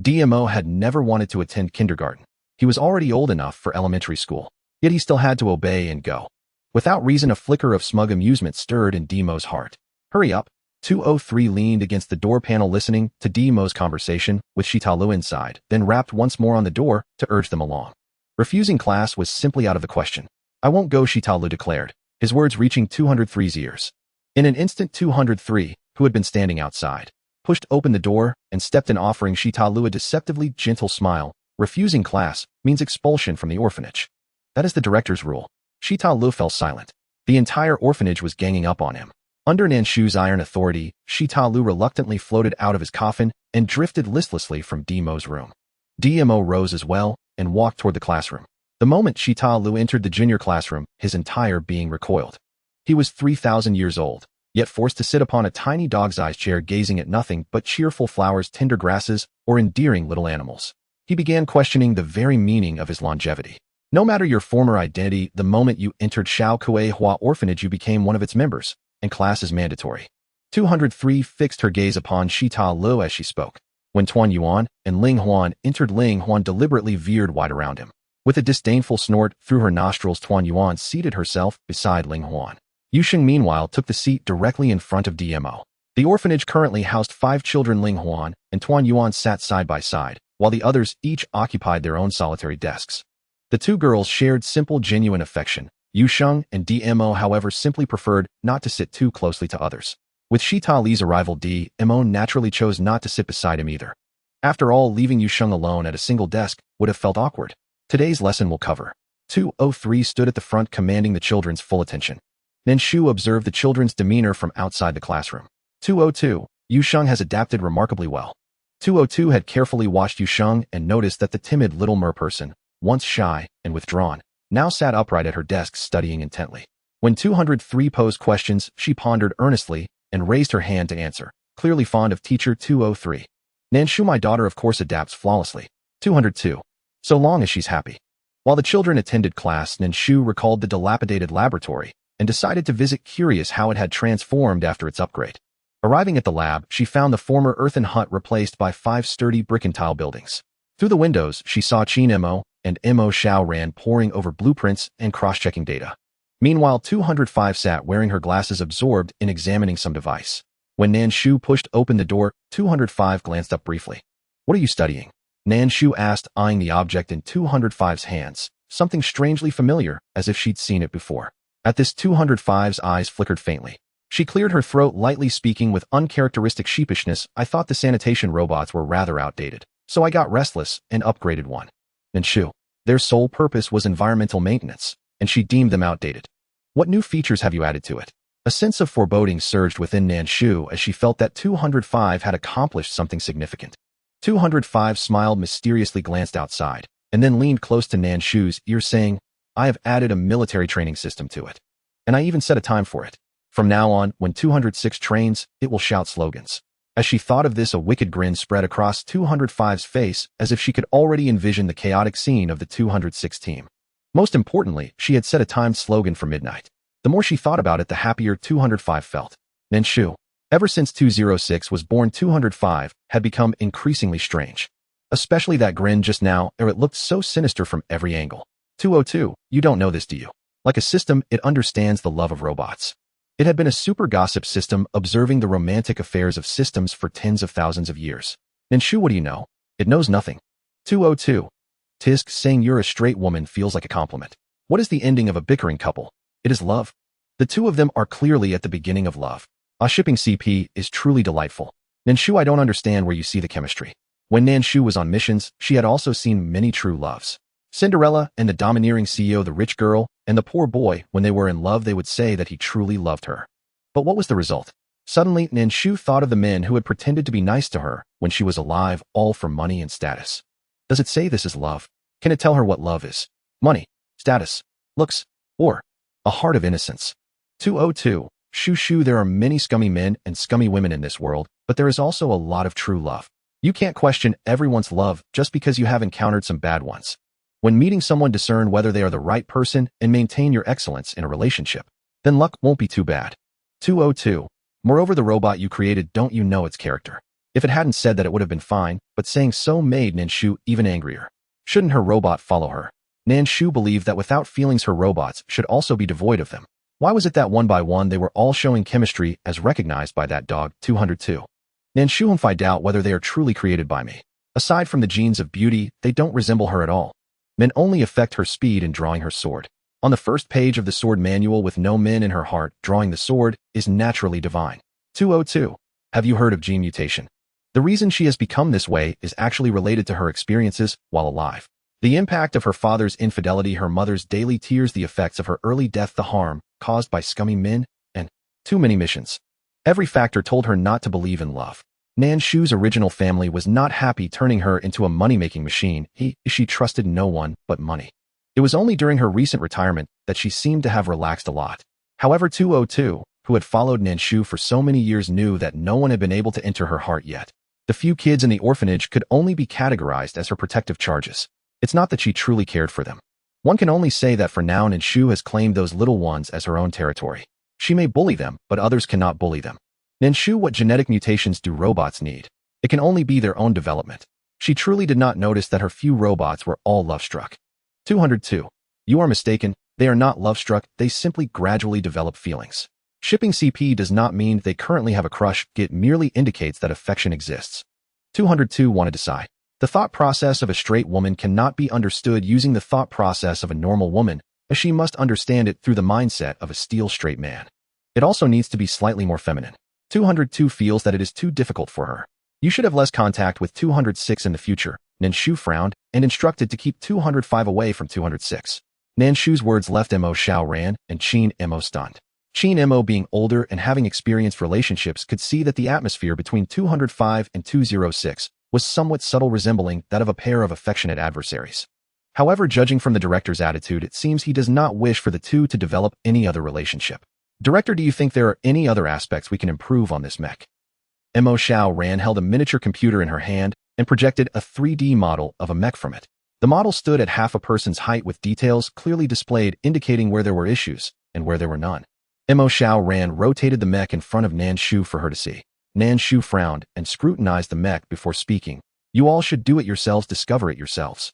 DMO had never wanted to attend kindergarten. He was already old enough for elementary school. Yet he still had to obey and go. Without reason, a flicker of smug amusement stirred in DMO's heart. Hurry up. 203 leaned against the door panel listening to DMO's conversation with Shita-Lo inside, then rapped once more on the door to urge them along. Refusing class was simply out of the question. I won't go, Shita-Lo declared, his words reaching 203's ears. In an instant, 203, who had been standing outside, pushed open the door and stepped in, offering Shita-Lo a deceptively gentle smile. Refusing class means expulsion from the orphanage. That is the director's rule. Shita-Lo fell silent. The entire orphanage was ganging up on him. Under Nan Shu's iron authority, Shita-Lo reluctantly floated out of his coffin and drifted listlessly from DMO's room. DMO rose as well and walked toward the classroom. The moment Shita-Lo entered the junior classroom, his entire being recoiled. He was 3,000 years old, yet forced to sit upon a tiny dog's-sized chair gazing at nothing but cheerful flowers, tender grasses, or endearing little animals. He began questioning the very meaning of his longevity. No matter your former identity, the moment you entered Xiaoquihua orphanage, you became one of its members, and class is mandatory. 203 fixed her gaze upon Shita-Lo as she spoke. When Tuan Yuan and Ling Huan entered, Ling Huan deliberately veered wide around him. With a disdainful snort through her nostrils, Tuan Yuan seated herself beside Ling Huan. Yusheng, meanwhile, took the seat directly in front of DMO. The orphanage currently housed 5 children. Ling Huan and Tuan Yuan sat side by side, while the others each occupied their own solitary desks. The two girls shared simple, genuine affection. Yusheng and DMO, however, simply preferred not to sit too closely to others. With Shita-Li's arrival, DMO naturally chose not to sit beside him either. After all, leaving Yusheng alone at a single desk would have felt awkward. Today's lesson will cover. 203 stood at the front, commanding the children's full attention. Nan Shu observed the children's demeanor from outside the classroom. 202, Yusheng has adapted remarkably well. 202 had carefully watched Yusheng and noticed that the timid little merperson, once shy and withdrawn, now sat upright at her desk studying intently. When 203 posed questions, she pondered earnestly and raised her hand to answer, clearly fond of teacher 203. Nan Shu, my daughter, of course, adapts flawlessly. 202. So long as she's happy. While the children attended class, Nan Shu recalled the dilapidated laboratory and decided to visit, curious how it had transformed after its upgrade. Arriving at the lab, she found the former earthen hut replaced by 5 sturdy brick and tile buildings. Through the windows, she saw Qin Mo and Mo Xiao Ran poring over blueprints and cross-checking data. Meanwhile, 205 sat wearing her glasses, absorbed in examining some device. When Nan Shu pushed open the door, 205 glanced up briefly. What are you studying? Nan Shu asked, eyeing the object in 205's hands, something strangely familiar, as if she'd seen it before. At this, 205's eyes flickered faintly. She cleared her throat lightly, speaking with uncharacteristic sheepishness. I thought the sanitation robots were rather outdated, so I got restless and upgraded one. Nan Shu. Their sole purpose was environmental maintenance, and she deemed them outdated. What new features have you added to it? A sense of foreboding surged within Nan Shu as she felt that 205 had accomplished something significant. 205 smiled mysteriously, glanced outside, and then leaned close to Nan Shu's ear, saying, I have added a military training system to it. And I even set a time for it. From now on, when 206 trains, it will shout slogans. As she thought of this, a wicked grin spread across 205's face, as if she could already envision the chaotic scene of the 206 team. Most importantly, she had set a timed slogan for midnight. The more she thought about it, the happier 205 felt. Nan Shu. Ever since 206 was born, 205 had become increasingly strange. Especially that grin just now, it looked so sinister from every angle. 202, you don't know this, do you? Like a system, it understands the love of robots. It had been a super gossip system, observing the romantic affairs of systems for tens of thousands of years. Nan Shu, what do you know? It knows nothing. 202. Tisk, saying you're a straight woman feels like a compliment. What is the ending of a bickering couple? It is love. The two of them are clearly at the beginning of love. A shipping CP is truly delightful. Nan Shu, I don't understand where you see the chemistry. When Nan Shu was on missions, she had also seen many true loves. Cinderella and the domineering CEO, the rich girl, and the poor boy, when they were in love, they would say that he truly loved her. But what was the result? Suddenly, Nan Shu thought of the men who had pretended to be nice to her when she was alive, all for money and status. Does it say this is love? Can it tell her what love is? Money, status, looks, or a heart of innocence? 202. Shu, there are many scummy men and scummy women in this world, but there is also a lot of true love. You can't question everyone's love just because you have encountered some bad ones. When meeting someone, discern whether they are the right person and maintain your excellence in a relationship. Then luck won't be too bad. 202. Moreover, the robot you created, don't you know its character? If it hadn't said that, it would have been fine, but saying so made Nan Shu even angrier. Shouldn't her robot follow her? Nan Shu believed that without feelings, her robots should also be devoid of them. Why was it that one by one they were all showing chemistry as recognized by that dog? 202. Nan Shu, I doubt whether they are truly created by me. Aside from the genes of beauty, they don't resemble her at all. Men only affect her speed in drawing her sword. On the first page of the sword manual, with no men in her heart, drawing the sword is naturally divine. 202. Have you heard of gene mutation? The reason she has become this way is actually related to her experiences while alive. The impact of her father's infidelity, her mother's daily tears, the effects of her early death, the harm caused by scummy men, and too many missions. Every factor told her not to believe in love. Nan Shu's original family was not happy, turning her into a money-making machine. She trusted no one but money. It was only during her recent retirement that she seemed to have relaxed a lot. However, 202, who had followed Nan Shu for so many years, knew that no one had been able to enter her heart yet. The few kids in the orphanage could only be categorized as her protective charges. It's not that she truly cared for them. One can only say that for now, Nan Shu has claimed those little ones as her own territory. She may bully them, but others cannot bully them. Nan Shu, what genetic mutations do robots need? It can only be their own development. She truly did not notice that her few robots were all love-struck. 202. You are mistaken. They are not love-struck. They simply gradually develop feelings. Shipping CP does not mean they currently have a crush. It merely indicates that affection exists. 202. Want to decide. The thought process of a straight woman cannot be understood using the thought process of a normal woman, as she must understand it through the mindset of a steel straight man. It also needs to be slightly more feminine. 202 feels that it is too difficult for her. You should have less contact with 206 in the future. Nan Shu frowned and instructed to keep 205 away from 206. Nan Shu's words left Mo Xiao ran and Qin Mo stunned. Qin Mo, being older and having experienced relationships, could see that the atmosphere between 205 and 206 was somewhat subtle, resembling that of a pair of affectionate adversaries. However, judging from the director's attitude, it seems he does not wish for the two to develop any other relationship. Director, do you think there are any other aspects we can improve on this mech? Mo Xiao ran held a miniature computer in her hand and projected a 3D model of a mech from it. The model stood at half a person's height, with details clearly displayed indicating where there were issues and where there were none. Mo Xiao ran rotated the mech in front of Nan Shu for her to see. Nan Shu frowned and scrutinized the mech before speaking. You all should do it yourselves, discover it yourselves.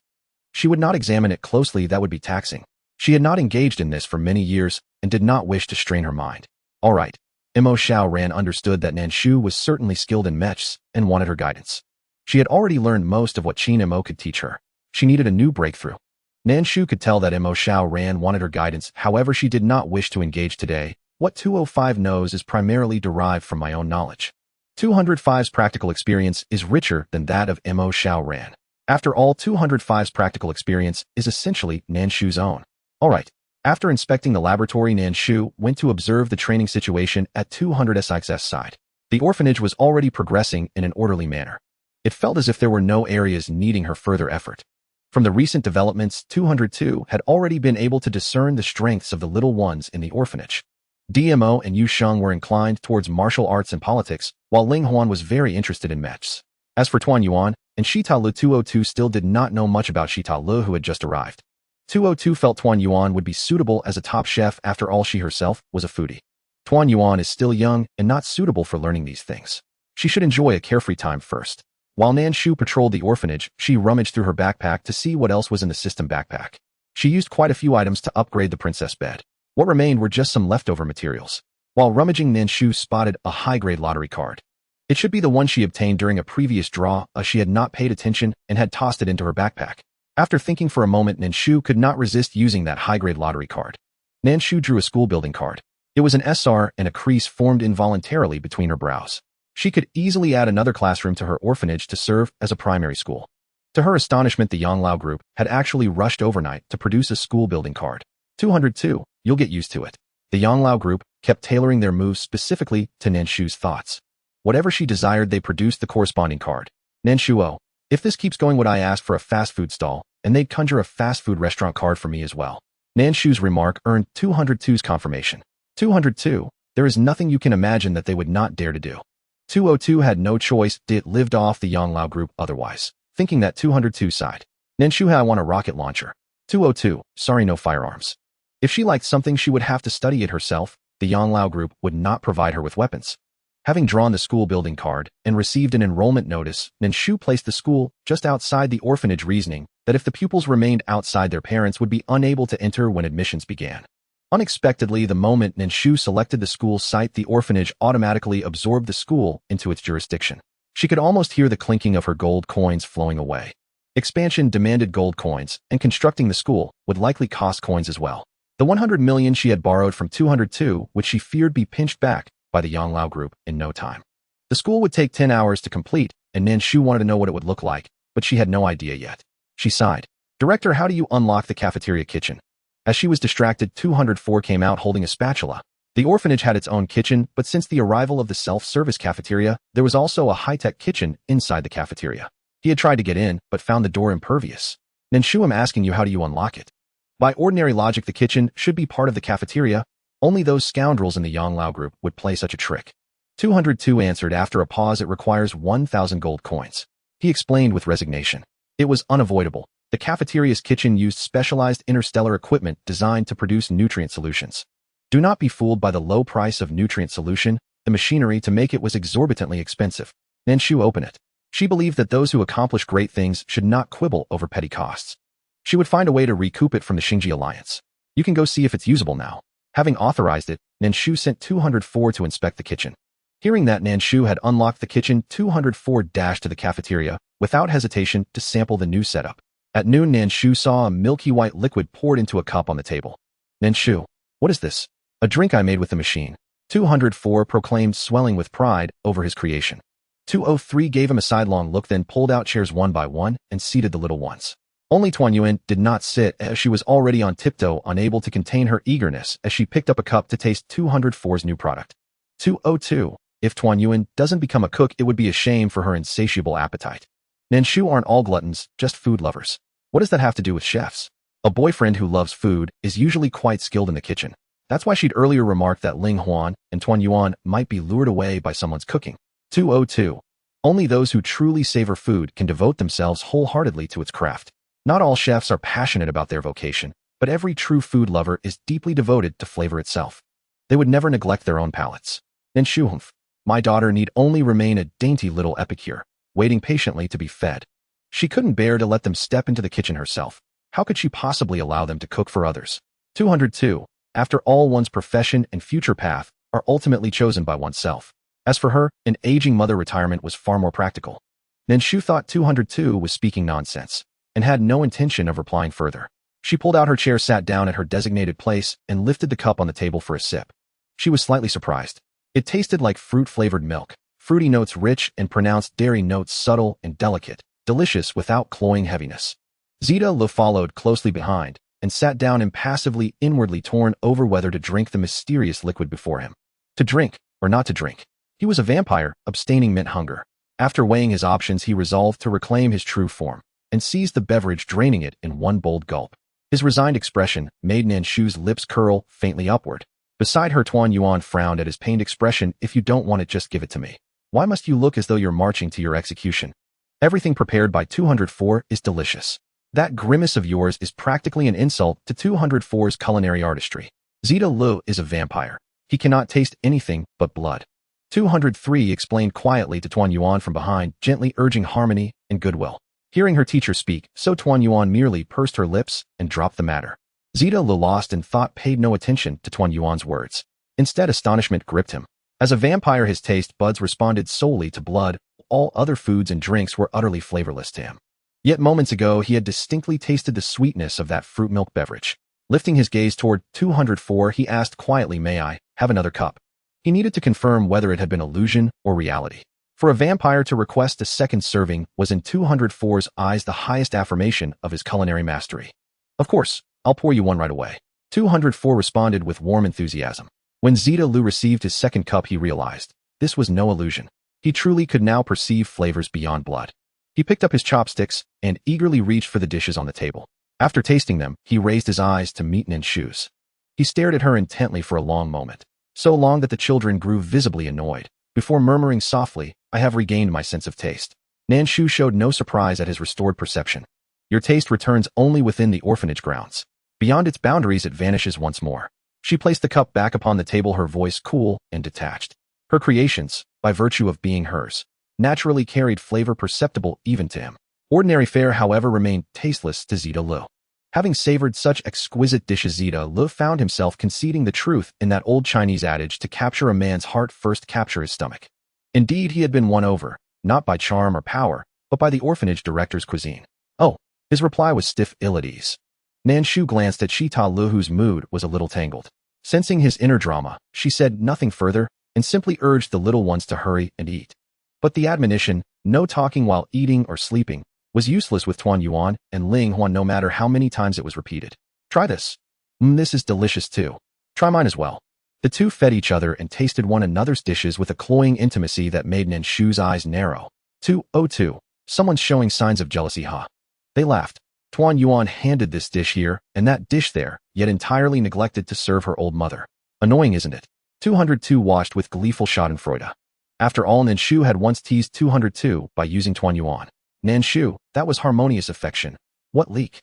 She would not examine it closely, that would be taxing. She had not engaged in this for many years and did not wish to strain her mind. All right. Mo Xiao ran understood that Nan Shu was certainly skilled in mechs and wanted her guidance. She had already learned most of what Qin Mo could teach her. She needed a new breakthrough. Nan Shu could tell that Mo Xiao ran wanted her guidance, however she did not wish to engage today. What 205 knows is primarily derived from my own knowledge. 205's practical experience is richer than that of Mo Xiao ran. After all, 205's practical experience is essentially Nan Shu's own. All right. After inspecting the laboratory, Nan Shu went to observe the training situation at 200's side. The orphanage was already progressing in an orderly manner. It felt as if there were no areas needing her further effort. From the recent developments, 202 had already been able to discern the strengths of the little ones in the orphanage. DMO and Yu Sheng were inclined towards martial arts and politics, while Ling Huan was very interested in mechs. As for Tuan Yuan and Shita Lu, 202 still did not know much about Shita Lu, who had just arrived. 202 felt Tuan Yuan would be suitable as a top chef. After all, she herself was a foodie. Tuan Yuan is still young and not suitable for learning these things. She should enjoy a carefree time first. While Nan Shu patrolled the orphanage, she rummaged through her backpack to see what else was in the system backpack. She used quite a few items to upgrade the princess bed. What remained were just some leftover materials. While rummaging, Nan Shu spotted a high-grade lottery card. It should be the one she obtained during a previous draw, as she had not paid attention and had tossed it into her backpack. After thinking for a moment, Nan Shu could not resist using that high-grade lottery card. Nan Shu drew a school building card. It was an SR, and a crease formed involuntarily between her brows. She could easily add another classroom to her orphanage to serve as a primary school. To her astonishment, the Yanglao group had actually rushed overnight to produce a school building card. 202, you'll get used to it. The Yanglao group kept tailoring their moves specifically to Nan Shu's thoughts. Whatever she desired, they produced the corresponding card. Nan Shu, oh, if this keeps going, would I ask for a fast food stall, and they'd conjure a fast food restaurant card for me as well. Nan Shu's remark earned 202's confirmation. 202, there is nothing you can imagine that they would not dare to do. 202 had no choice, it lived off the Yanglao group otherwise. Thinking that 202 sighed. Nan Shu, I want a rocket launcher. 202, sorry, no firearms. If she liked something, she would have to study it herself. The Yanglao group would not provide her with weapons. Having drawn the school building card and received an enrollment notice, Nan Shu placed the school just outside the orphanage, reasoning that if the pupils remained outside, their parents would be unable to enter when admissions began. Unexpectedly, the moment Nan Shu selected the school site, the orphanage automatically absorbed the school into its jurisdiction. She could almost hear the clinking of her gold coins flowing away. Expansion demanded gold coins, and constructing the school would likely cost coins as well. The 100 million she had borrowed from 202, which she feared be pinched back by the Yanglao group in no time. The school would take 10 hours to complete, and Nan Shu wanted to know what it would look like, but she had no idea yet. She sighed. Director, how do you unlock the cafeteria kitchen? As she was distracted, 204 came out holding a spatula. The orphanage had its own kitchen, but since the arrival of the self-service cafeteria, there was also a high-tech kitchen inside the cafeteria. He had tried to get in, but found the door impervious. Nan Shu, I'm asking you, how do you unlock it? By ordinary logic, the kitchen should be part of the cafeteria. Only those scoundrels in the Yanglao group would play such a trick. 202 answered after a pause, it requires 1,000 gold coins. He explained with resignation. It was unavoidable. The cafeteria's kitchen used specialized interstellar equipment designed to produce nutrient solutions. Do not be fooled by the low price of nutrient solution. The machinery to make it was exorbitantly expensive. Nan Shu, open it. She believed that those who accomplish great things should not quibble over petty costs. She would find a way to recoup it from the Xingji alliance. You can go see if it's usable now. Having authorized it, Nan Shu sent 204 to inspect the kitchen. Hearing that Nan Shu had unlocked the kitchen, 204 dashed to the cafeteria without hesitation to sample the new setup. At noon, Nan Shu saw a milky white liquid poured into a cup on the table. Nan Shu, what is this? A drink I made with the machine. 204 proclaimed, swelling with pride over his creation. 203 gave him a sidelong look, then pulled out chairs one by one and seated the little ones. Only Tuan Yuan did not sit, as she was already on tiptoe, unable to contain her eagerness as she picked up a cup to taste 204's new product. 202. If Tuan Yuan doesn't become a cook, it would be a shame for her insatiable appetite. Nan Shu aren't all gluttons, just food lovers. What does that have to do with chefs? A boyfriend who loves food is usually quite skilled in the kitchen. That's why she'd earlier remarked that Ling Huan and Tuan Yuan might be lured away by someone's cooking. 202. Only those who truly savor food can devote themselves wholeheartedly to its craft. Not all chefs are passionate about their vocation, but every true food lover is deeply devoted to flavor itself. They would never neglect their own palates. Nan Shu, humph. My daughter need only remain a dainty little epicure, waiting patiently to be fed. She couldn't bear to let them step into the kitchen herself. How could she possibly allow them to cook for others? 202. After all, one's profession and future path are ultimately chosen by oneself. As for her, an aging mother, retirement was far more practical. Nan Shu thought 202 was speaking nonsense and had no intention of replying further. She pulled out her chair, sat down at her designated place, and lifted the cup on the table for a sip. She was slightly surprised. It tasted like fruit-flavored milk, fruity notes rich and pronounced, dairy notes subtle and delicate, delicious without cloying heaviness. Zeta Lu followed closely behind and sat down impassively, inwardly torn over whether to drink the mysterious liquid before him. To drink or not to drink. He was a vampire, abstaining meant hunger. After weighing his options, he resolved to reclaim his true form and seized the beverage, draining it in one bold gulp. His resigned expression made Nan Shu's lips curl faintly upward. Beside her, Tuan Yuan frowned at his pained expression. If you don't want it, just give it to me. Why must you look as though you're marching to your execution? Everything prepared by 204 is delicious. That grimace of yours is practically an insult to 204's culinary artistry. Zeta Lu is a vampire. He cannot taste anything but blood. 203 explained quietly to Tuan Yuan from behind, gently urging harmony and goodwill. Hearing her teacher speak, so Tuan Yuan merely pursed her lips and dropped the matter. Zeta Lu, lost in thought, paid no attention to Tuan Yuan's words. Instead, astonishment gripped him. As a vampire, his taste buds responded solely to blood. All other foods and drinks were utterly flavorless to him. Yet moments ago, he had distinctly tasted the sweetness of that fruit milk beverage. Lifting his gaze toward 204, he asked quietly, may I have another cup? He needed to confirm whether it had been illusion or reality. For a vampire to request a second serving was in 204's eyes the highest affirmation of his culinary mastery. Of course, I'll pour you one right away. 204 responded with warm enthusiasm. When Zeta Lu received his second cup, he realized this was no illusion. He truly could now perceive flavors beyond blood. He picked up his chopsticks and eagerly reached for the dishes on the table. After tasting them, he raised his eyes to meet Nan Shu's. He stared at her intently for a long moment, so long that the children grew visibly annoyed. Before murmuring softly, "I have regained my sense of taste." Nan Shu showed no surprise at his restored perception. Your taste returns only within the orphanage grounds. Beyond its boundaries, it vanishes once more. She placed the cup back upon the table, her voice cool and detached. Her creations, by virtue of being hers, naturally carried flavor perceptible even to him. Ordinary fare, however, remained tasteless to Zeta Lu. Having savored such exquisite dishes, Zeta Lu found himself conceding the truth in that old Chinese adage, to capture a man's heart, first capture his stomach. Indeed, he had been won over, not by charm or power, but by the orphanage director's cuisine. Oh, his reply was stiff, ill at ease. Nan Shu glanced at Zeta Lu, whose mood was a little tangled. Sensing his inner drama, she said nothing further and simply urged the little ones to hurry and eat. But the admonition, no talking while eating or sleeping, was useless with Tuan Yuan and Ling Huan, no matter how many times it was repeated. Try this. This is delicious too. Try mine as well. The two fed each other and tasted one another's dishes with a cloying intimacy that made Nan Shu's eyes narrow. 202. Someone's showing signs of jealousy, huh? They laughed. Tuan Yuan handed this dish here and that dish there, yet entirely neglected to serve her old mother. Annoying, isn't it? 202 watched with gleeful schadenfreude. After all, Nan Shu had once teased 202 by using Tuan Yuan. Nan Shu, that was harmonious affection. What leak?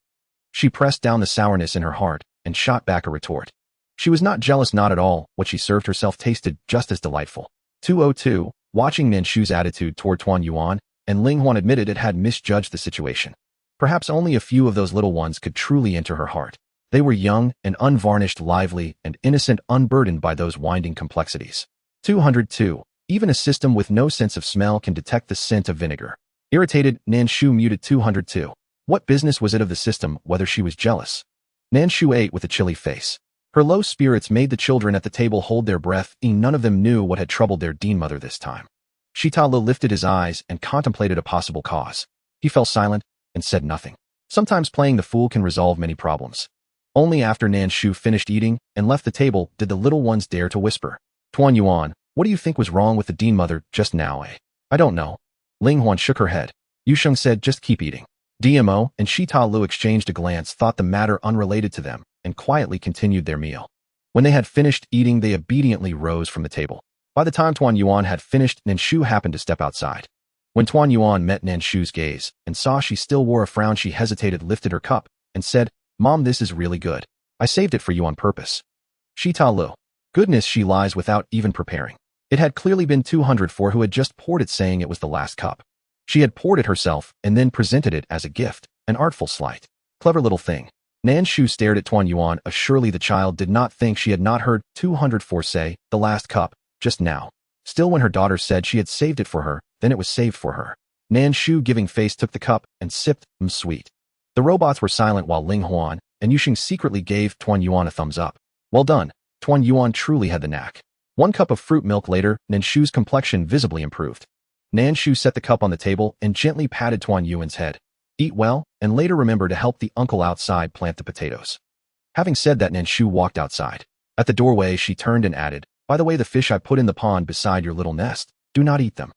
She pressed down the sourness in her heart and shot back a retort. She was not jealous, not at all. What she served herself tasted just as delightful. 202, watching Nan Shu's attitude toward Tuan Yuan, and Ling Huan admitted it had misjudged the situation. Perhaps only a few of those little ones could truly enter her heart. They were young and unvarnished, lively and innocent, unburdened by those winding complexities. 202. Even a system with no sense of smell can detect the scent of vinegar. Irritated, Nan Shu muted 202. What business was it of the system whether she was jealous? Nan Shu ate with a chilly face. Her low spirits made the children at the table hold their breath, and none of them knew what had troubled their dean mother this time. Zeta Lu lifted his eyes and contemplated a possible cause. He fell silent and said nothing. Sometimes playing the fool can resolve many problems. Only after Nan Shu finished eating and left the table did the little ones dare to whisper. Tuan Yuan, what do you think was wrong with the dean mother just now, eh? I don't know. Ling Huan shook her head. Yusheng said just keep eating. DMO and Zeta Lu exchanged a glance, thought the matter unrelated to them, and quietly continued their meal. When they had finished eating, they obediently rose from the table. By the time Tuan Yuan had finished, Nan Shu happened to step outside. When Tuan Yuan met Nan Shu's gaze and saw she still wore a frown, she hesitated, lifted her cup, and said, Mom, this is really good. I saved it for you on purpose. Zeta Lu. Goodness, she lies without even preparing. It had clearly been 204 who had just poured it, saying it was the last cup. She had poured it herself and then presented it as a gift, an artful slight. Clever little thing. Nan Shu stared at Tuan Yuan. Surely the child did not think she had not heard 204 say, the last cup, just now. Still, when her daughter said she had saved it for her, then it was saved for her. Nan Shu, giving face, took the cup and sipped, sweet. The robots were silent while Ling Huan and Yusheng secretly gave Tuan Yuan a thumbs up. Well done. Tuan Yuan truly had the knack. 1 cup of fruit milk later, Nan Shu's complexion visibly improved. Nan Shu set the cup on the table and gently patted Tuan Yuan's head. Eat well, and later remember to help the uncle outside plant the potatoes. Having said that, Nan Shu walked outside. At the doorway, she turned and added, by the way, the fish I put in the pond beside your little nest, do not eat them.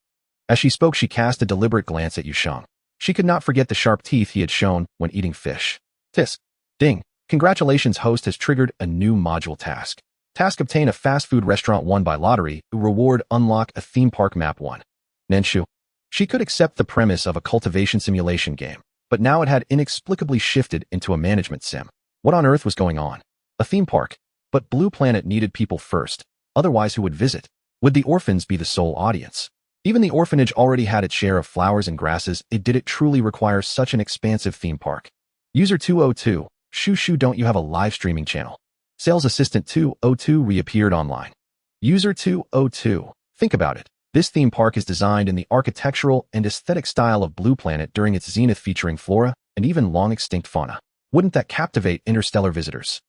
As she spoke, she cast a deliberate glance at Yusheng. She could not forget the sharp teeth he had shown when eating fish. Tisk. Ding. Congratulations, host has triggered a new module task. Task: obtain a fast food restaurant won by lottery. Reward: unlock a theme park map 1. Nan Shu. She could accept the premise of a cultivation simulation game, but now it had inexplicably shifted into a management sim. What on earth was going on? A theme park. But Blue Planet needed people first. Otherwise, who would visit? Would the orphans be the sole audience? Even the orphanage already had its share of flowers and grasses. Did it truly require such an expansive theme park? User 202. Shu, don't you have a live streaming channel? Sales Assistant 202 reappeared online. User 202. Think about it. This theme park is designed in the architectural and aesthetic style of Blue Planet during its zenith, featuring flora and even long-extinct fauna. Wouldn't that captivate interstellar visitors?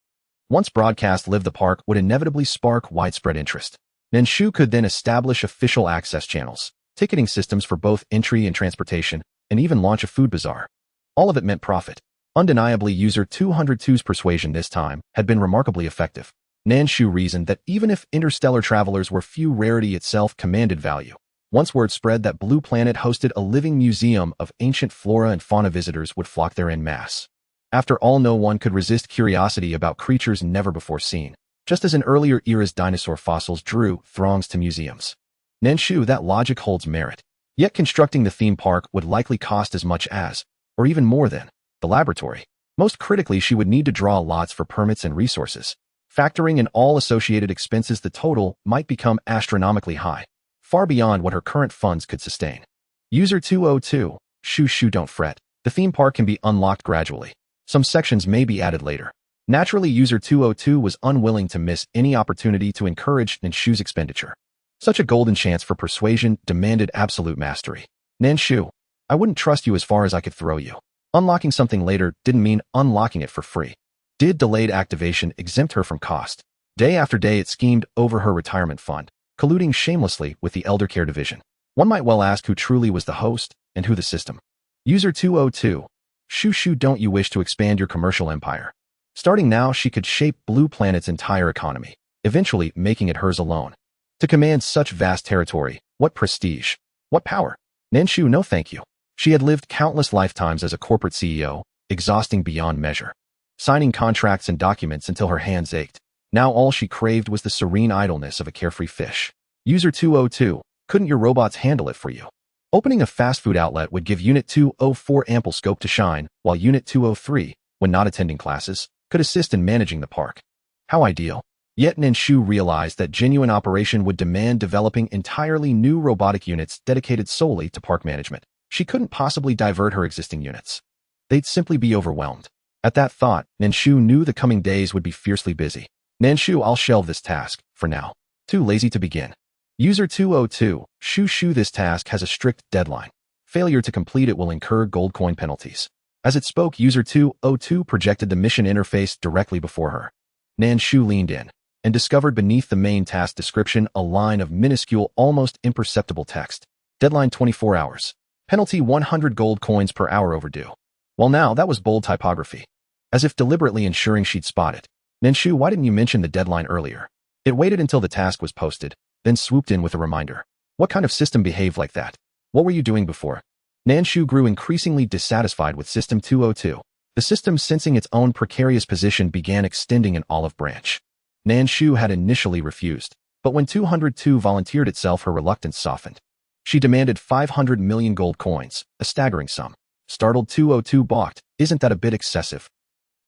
Once broadcast live, the park would inevitably spark widespread interest. Nan Shu could then establish official access channels, ticketing systems for both entry and transportation, and even launch a food bazaar. All of it meant profit. Undeniably, User 202's persuasion this time had been remarkably effective. Nan Shu reasoned that even if interstellar travelers were few, rarity itself commanded value. Once word spread that Blue Planet hosted a living museum of ancient flora and fauna, visitors would flock there en masse. After all, no one could resist curiosity about creatures never before seen, just as in earlier eras dinosaur fossils drew throngs to museums. Nan Shu, that logic holds merit. Yet constructing the theme park would likely cost as much as, or even more than, the laboratory. Most critically, she would need to draw lots for permits and resources. Factoring in all associated expenses, the total might become astronomically high, far beyond what her current funds could sustain. User 202, Shu, don't fret. The theme park can be unlocked gradually. Some sections may be added later. Naturally, User 202 was unwilling to miss any opportunity to encourage Nan Shu's expenditure. Such a golden chance for persuasion demanded absolute mastery. Nan Shu, I wouldn't trust you as far as I could throw you. Unlocking something later didn't mean unlocking it for free. Did delayed activation exempt her from cost? Day after day it schemed over her retirement fund, colluding shamelessly with the elder care division. One might well ask who truly was the host and who the system. User 202, Shu, don't you wish to expand your commercial empire? Starting now, she could shape Blue Planet's entire economy, eventually making it hers alone. To command such vast territory, what prestige, what power? Nan Shu, no thank you. She had lived countless lifetimes as a corporate CEO, exhausting beyond measure, signing contracts and documents until her hands ached. Now all she craved was the serene idleness of a carefree fish. User 202, couldn't your robots handle it for you? Opening a fast food outlet would give Unit 204 ample scope to shine, while Unit 203, when not attending classes, could assist in managing the park. How ideal. Yet Nan Shu realized that genuine operation would demand developing entirely new robotic units dedicated solely to park management. She couldn't possibly divert her existing units. They'd simply be overwhelmed. At that thought, Nan Shu knew the coming days would be fiercely busy. Nan Shu, I'll shelve this task, for now. Too lazy to begin. User 202, Shu, this task has a strict deadline. Failure to complete it will incur gold coin penalties. As it spoke, User 202 projected the mission interface directly before her. Nan Shu leaned in and discovered beneath the main task description a line of minuscule, almost imperceptible text. Deadline 24 hours. Penalty 100 gold coins per hour overdue. Well, now that was bold typography. As if deliberately ensuring she'd spot it. Nan Shu, why didn't you mention the deadline earlier? It waited until the task was posted, then swooped in with a reminder. What kind of system behaved like that? What were you doing before? Nan Shu grew increasingly dissatisfied with System 202. The system, sensing its own precarious position, began extending an olive branch. Nan Shu had initially refused, but when 202 volunteered itself, her reluctance softened. She demanded 500 million gold coins, a staggering sum. Startled, 202 balked. Isn't that a bit excessive?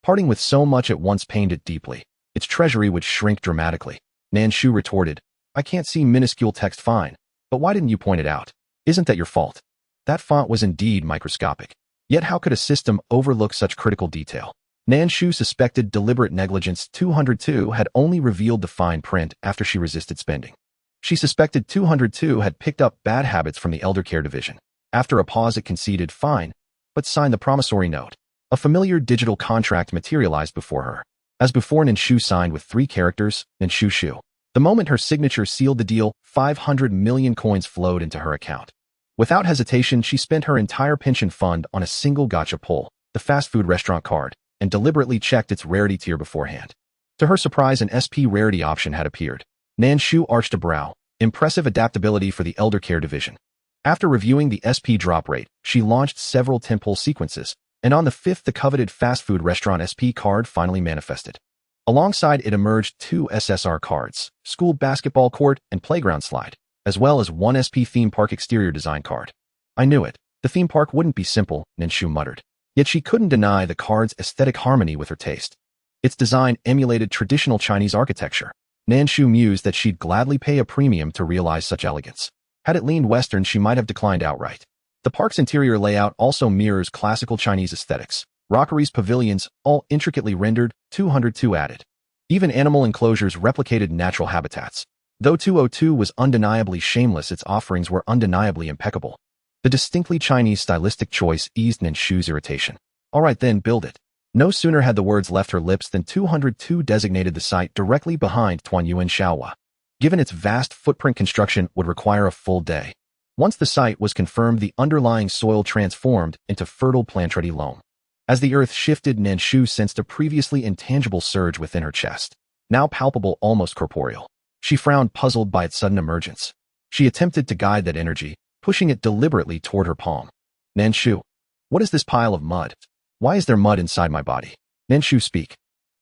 Parting with so much at once pained it deeply. Its treasury would shrink dramatically. Nan Shu retorted, I can't see minuscule text fine, but why didn't you point it out? Isn't that your fault? That font was indeed microscopic. Yet how could a system overlook such critical detail? Nan Shu suspected deliberate negligence. 202 had only revealed the fine print after she resisted spending. She suspected 202 had picked up bad habits from the elder care division. After a pause, it conceded, fine, but signed the promissory note. A familiar digital contract materialized before her. As before, Nan Shu signed with 3 characters, Nan Shu. The moment her signature sealed the deal, 500 million coins flowed into her account. Without hesitation, she spent her entire pension fund on a single gotcha pull, the fast food restaurant card, and deliberately checked its rarity tier beforehand. To her surprise, an SP rarity option had appeared. Nan Shu arched a brow. Impressive adaptability for the elder care division. After reviewing the SP drop rate, she launched several tentpole sequences, and on the 5th, the coveted fast food restaurant SP card finally manifested. Alongside it emerged 2 SSR cards, school basketball court and playground slide, as well as 1 SP theme park exterior design card. I knew it. The theme park wouldn't be simple, Nan Shu muttered. Yet she couldn't deny the card's aesthetic harmony with her taste. Its design emulated traditional Chinese architecture. Nan Shu mused that she'd gladly pay a premium to realize such elegance. Had it leaned Western, she might have declined outright. The park's interior layout also mirrors classical Chinese aesthetics. Rockeries, pavilions, all intricately rendered, 202 added. Even animal enclosures replicated natural habitats. Though 202 was undeniably shameless, its offerings were undeniably impeccable. The distinctly Chinese stylistic choice eased Nan Shu's irritation. All right then, build it. No sooner had the words left her lips than 202 designated the site directly behind Tuanyuan Shaohua. Given its vast footprint, construction would require a full day. Once the site was confirmed, the underlying soil transformed into fertile planetary loam. As the earth shifted, Nan Shu sensed a previously intangible surge within her chest, now palpable, almost corporeal. She frowned, puzzled by its sudden emergence. She attempted to guide that energy, pushing it deliberately toward her palm. Nan Shu, what is this pile of mud? Why is there mud inside my body? Nan Shu, speak.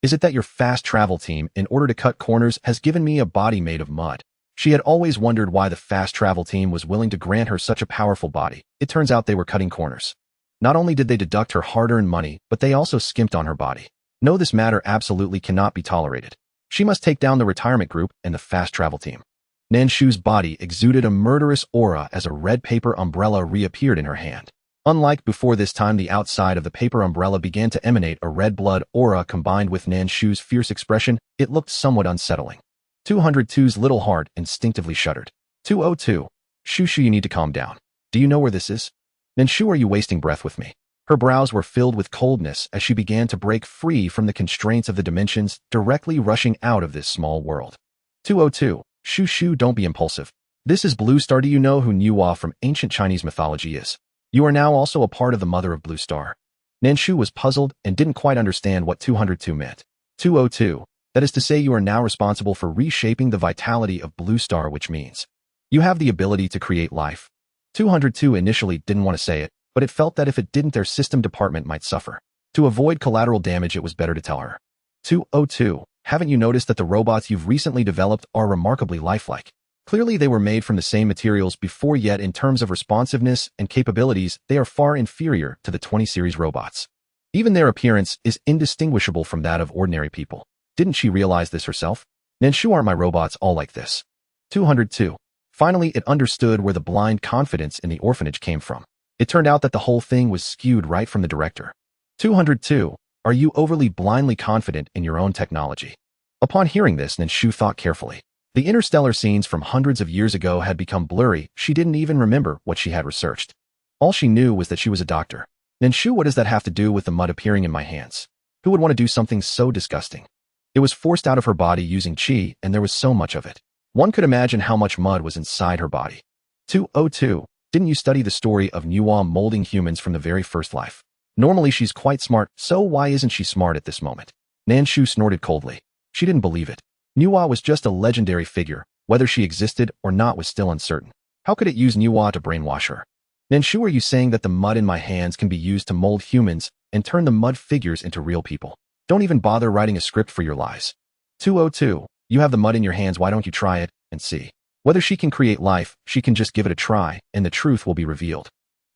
Is it that your fast travel team, in order to cut corners, has given me a body made of mud? She had always wondered why the fast travel team was willing to grant her such a powerful body. It turns out they were cutting corners. Not only did they deduct her hard-earned money, but they also skimped on her body. No, this matter absolutely cannot be tolerated. She must take down the retirement group and the fast travel team. Nan Shu's body exuded a murderous aura as a red paper umbrella reappeared in her hand. Unlike before, this time the outside of the paper umbrella began to emanate a red blood aura. Combined with Nan Shu's fierce expression, it looked somewhat unsettling. 202's little heart instinctively shuddered. 202. Shu, you need to calm down. Do you know where this is? Nan Shu, are you wasting breath with me? Her brows were filled with coldness as she began to break free from the constraints of the dimensions, directly rushing out of this small world. 202. Shu, don't be impulsive. This is Blue Star. Do you know who Nuwa from ancient Chinese mythology is? You are now also a part of the mother of Blue Star. Nan Shu was puzzled and didn't quite understand what 202 meant. 202. That is to say, you are now responsible for reshaping the vitality of Blue Star, which means you have the ability to create life. 202 initially didn't want to say it, but it felt that if it didn't, their system department might suffer. To avoid collateral damage, it was better to tell her. 202. Haven't you noticed that the robots you've recently developed are remarkably lifelike? Clearly, they were made from the same materials before, yet in terms of responsiveness and capabilities, they are far inferior to the 20 series robots. Even their appearance is indistinguishable from that of ordinary people. Didn't she realize this herself? Nan Shu, aren't my robots all like this? 202. Finally, it understood where the blind confidence in the orphanage came from. It turned out that the whole thing was skewed right from the director. 202. Are you overly blindly confident in your own technology? Upon hearing this, Nan Shu thought carefully. The interstellar scenes from hundreds of years ago had become blurry. She didn't even remember what she had researched. All she knew was that she was a doctor. Nan Shu, what does that have to do with the mud appearing in my hands? Who would want to do something so disgusting? It was forced out of her body using qi, and there was so much of it. One could imagine how much mud was inside her body. 202. Didn't you study the story of Nuwa molding humans from the very first life? Normally she's quite smart, so why isn't she smart at this moment? Nan Shu snorted coldly. She didn't believe it. Nuwa was just a legendary figure. Whether she existed or not was still uncertain. How could it use Nuwa to brainwash her? Nan Shu, are you saying that the mud in my hands can be used to mold humans and turn the mud figures into real people? Don't even bother writing a script for your lies. 202. You have the mud in your hands, why don't you try it and see? Whether she can create life, she can just give it a try, and the truth will be revealed.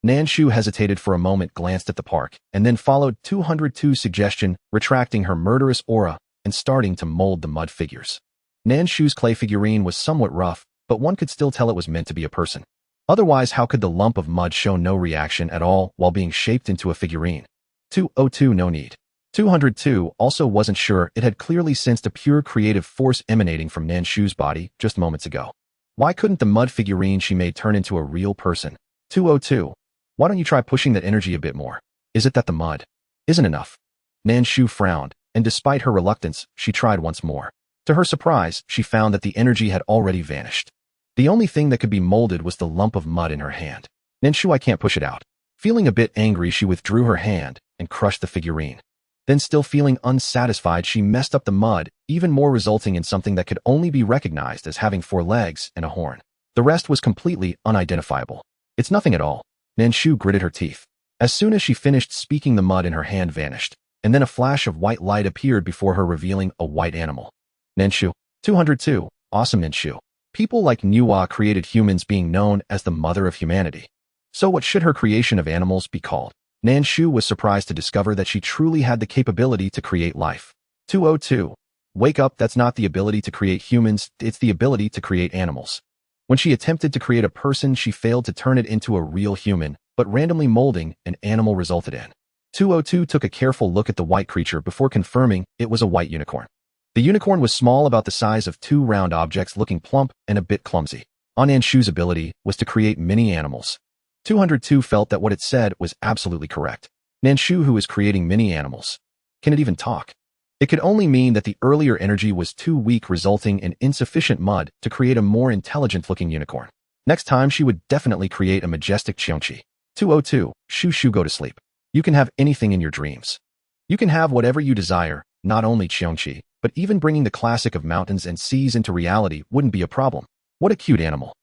Nan Shu hesitated for a moment, glanced at the park, and then followed 202's suggestion, retracting her murderous aura and starting to mold the mud figures. Nan Shu's clay figurine was somewhat rough, but one could still tell it was meant to be a person. Otherwise, how could the lump of mud show no reaction at all while being shaped into a figurine? 202, no need. 202 also wasn't sure. It had clearly sensed a pure creative force emanating from Nan Shu's body just moments ago. Why couldn't the mud figurine she made turn into a real person? 202. Why don't you try pushing that energy a bit more? Is it that the mud isn't enough? Nan Shu frowned, and despite her reluctance, she tried once more. To her surprise, she found that the energy had already vanished. The only thing that could be molded was the lump of mud in her hand. Nan Shu, I can't push it out. Feeling a bit angry, she withdrew her hand and crushed the figurine. Then, still feeling unsatisfied, she messed up the mud even more, resulting in something that could only be recognized as having 4 legs and a horn. The rest was completely unidentifiable. It's nothing at all. Nan Shu gritted her teeth. As soon as she finished speaking, the mud in her hand vanished, and then a flash of white light appeared before her, revealing a white animal. Nan Shu. 202. Awesome, Nan Shu. People like Nuwa created humans, being known as the mother of humanity. So what should her creation of animals be called? Nan Shu was surprised to discover that she truly had the capability to create life. 202. Wake up, that's not the ability to create humans, it's the ability to create animals. When she attempted to create a person, she failed to turn it into a real human, but randomly molding an animal resulted in. 202 took a careful look at the white creature before confirming it was a white unicorn. The unicorn was small, about the size of 2 round objects, looking plump and a bit clumsy. Nan Shu's ability was to create mini animals. 202 felt that what it said was absolutely correct. Nan Shu, who is creating mini animals. Can it even talk? It could only mean that the earlier energy was too weak, resulting in insufficient mud to create a more intelligent-looking unicorn. Next time, she would definitely create a majestic Qiongqi. 202. Shu Shu, go to sleep. You can have anything in your dreams. You can have whatever you desire, not only Qiongqi, but even bringing the classic of mountains and seas into reality wouldn't be a problem. What a cute animal.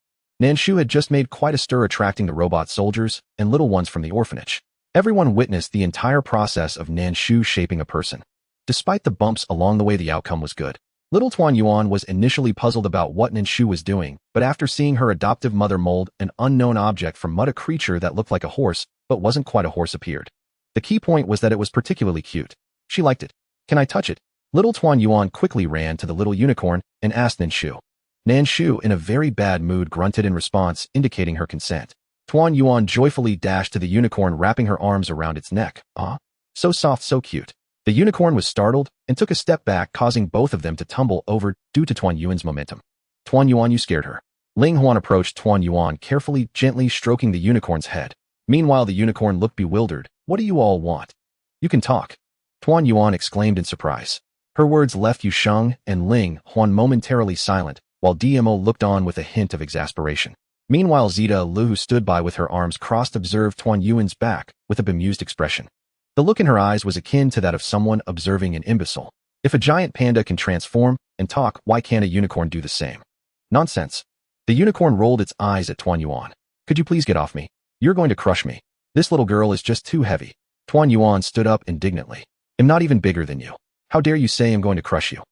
Nan Shu had just made quite a stir, attracting the robot soldiers and little ones from the orphanage. Everyone witnessed the entire process of Nan Shu shaping a person. Despite the bumps along the way, the outcome was good. Little Tuan Yuan was initially puzzled about what Nan Shu was doing, but after seeing her adoptive mother mold an unknown object from mud, a creature that looked like a horse, but wasn't quite a horse, appeared. The key point was that it was particularly cute. She liked it. Can I touch it? Little Tuan Yuan quickly ran to the little unicorn and asked Nan Shu. Nan Shu, in a very bad mood, grunted in response, indicating her consent. Tuan Yuan joyfully dashed to the unicorn, wrapping her arms around its neck. Ah, so soft, so cute. The unicorn was startled and took a step back, causing both of them to tumble over due to Tuan Yuan's momentum. Tuan Yuan, you scared her. Ling Huan approached Tuan Yuan, carefully, gently stroking the unicorn's head. Meanwhile, the unicorn looked bewildered. What do you all want? You can talk. Tuan Yuan exclaimed in surprise. Her words left Yu Sheng and Ling Huan momentarily silent, while DMO looked on with a hint of exasperation. Meanwhile, Zita Lu, who stood by with her arms crossed, observed Tuan Yuan's back with a bemused expression. The look in her eyes was akin to that of someone observing an imbecile. If a giant panda can transform and talk, why can't a unicorn do the same? Nonsense. The unicorn rolled its eyes at Tuan Yuan. Could you please get off me? You're going to crush me. This little girl is just too heavy. Tuan Yuan stood up indignantly. I'm not even bigger than you. How dare you say I'm going to crush you?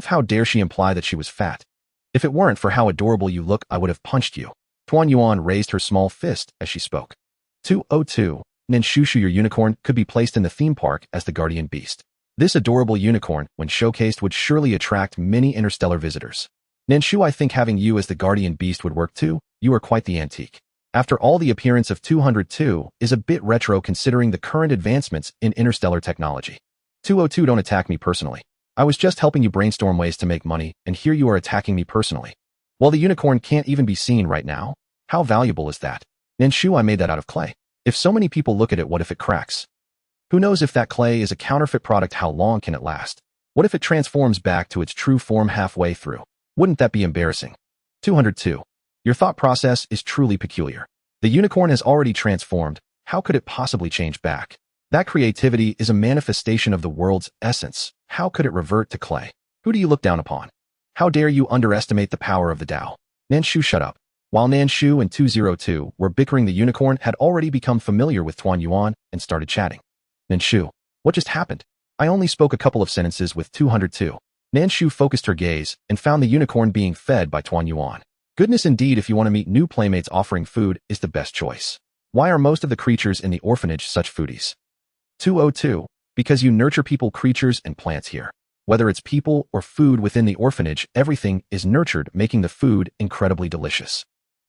How dare she imply that she was fat? If it weren't for how adorable you look, I would have punched you. Tuan Yuan raised her small fist as she spoke. 202. Nan Shu, your unicorn could be placed in the theme park as the guardian beast. This adorable unicorn, when showcased, would surely attract many interstellar visitors. Nan Shu, I think having you as the guardian beast would work too. You are quite the antique. After all, the appearance of 202 is a bit retro considering the current advancements in interstellar technology. 202, don't attack me personally. I was just helping you brainstorm ways to make money, and here you are attacking me personally. Well, the unicorn can't even be seen right now. How valuable is that? Nan Shu, I made that out of clay. If so many people look at it, what if it cracks? Who knows if that clay is a counterfeit product? How long can it last? What if it transforms back to its true form halfway through? Wouldn't that be embarrassing? 202. Your thought process is truly peculiar. The unicorn has already transformed. How could it possibly change back? That creativity is a manifestation of the world's essence. How could it revert to clay? Who do you look down upon? How dare you underestimate the power of the Tao? Nan Shu, shut up. While Nan Shu and 202 were bickering, the unicorn had already become familiar with Tuan Yuan and started chatting. Nan Shu, what just happened? I only spoke a couple of sentences with 202. Nan Shu focused her gaze and found the unicorn being fed by Tuan Yuan. Goodness indeed, if you want to meet new playmates, offering food is the best choice. Why are most of the creatures in the orphanage such foodies? 202. Because you nurture people, creatures, and plants here. Whether it's people or food within the orphanage, everything is nurtured, making the food incredibly delicious.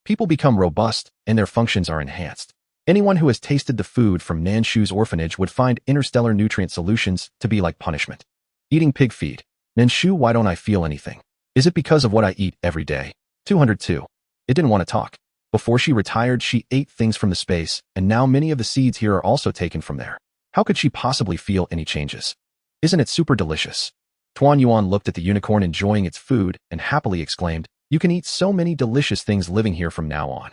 People become robust, and their functions are enhanced. Anyone who has tasted the food from Nan Shu's orphanage would find interstellar nutrient solutions to be like punishment. Eating pig feed. Nan Shu, why don't I feel anything? Is it because of what I eat every day? 202. It didn't want to talk. Before she retired, she ate things from the space, and now many of the seeds here are also taken from there. How could she possibly feel any changes? Isn't it super delicious? Tuan Yuan looked at the unicorn enjoying its food and happily exclaimed, you can eat so many delicious things living here from now on.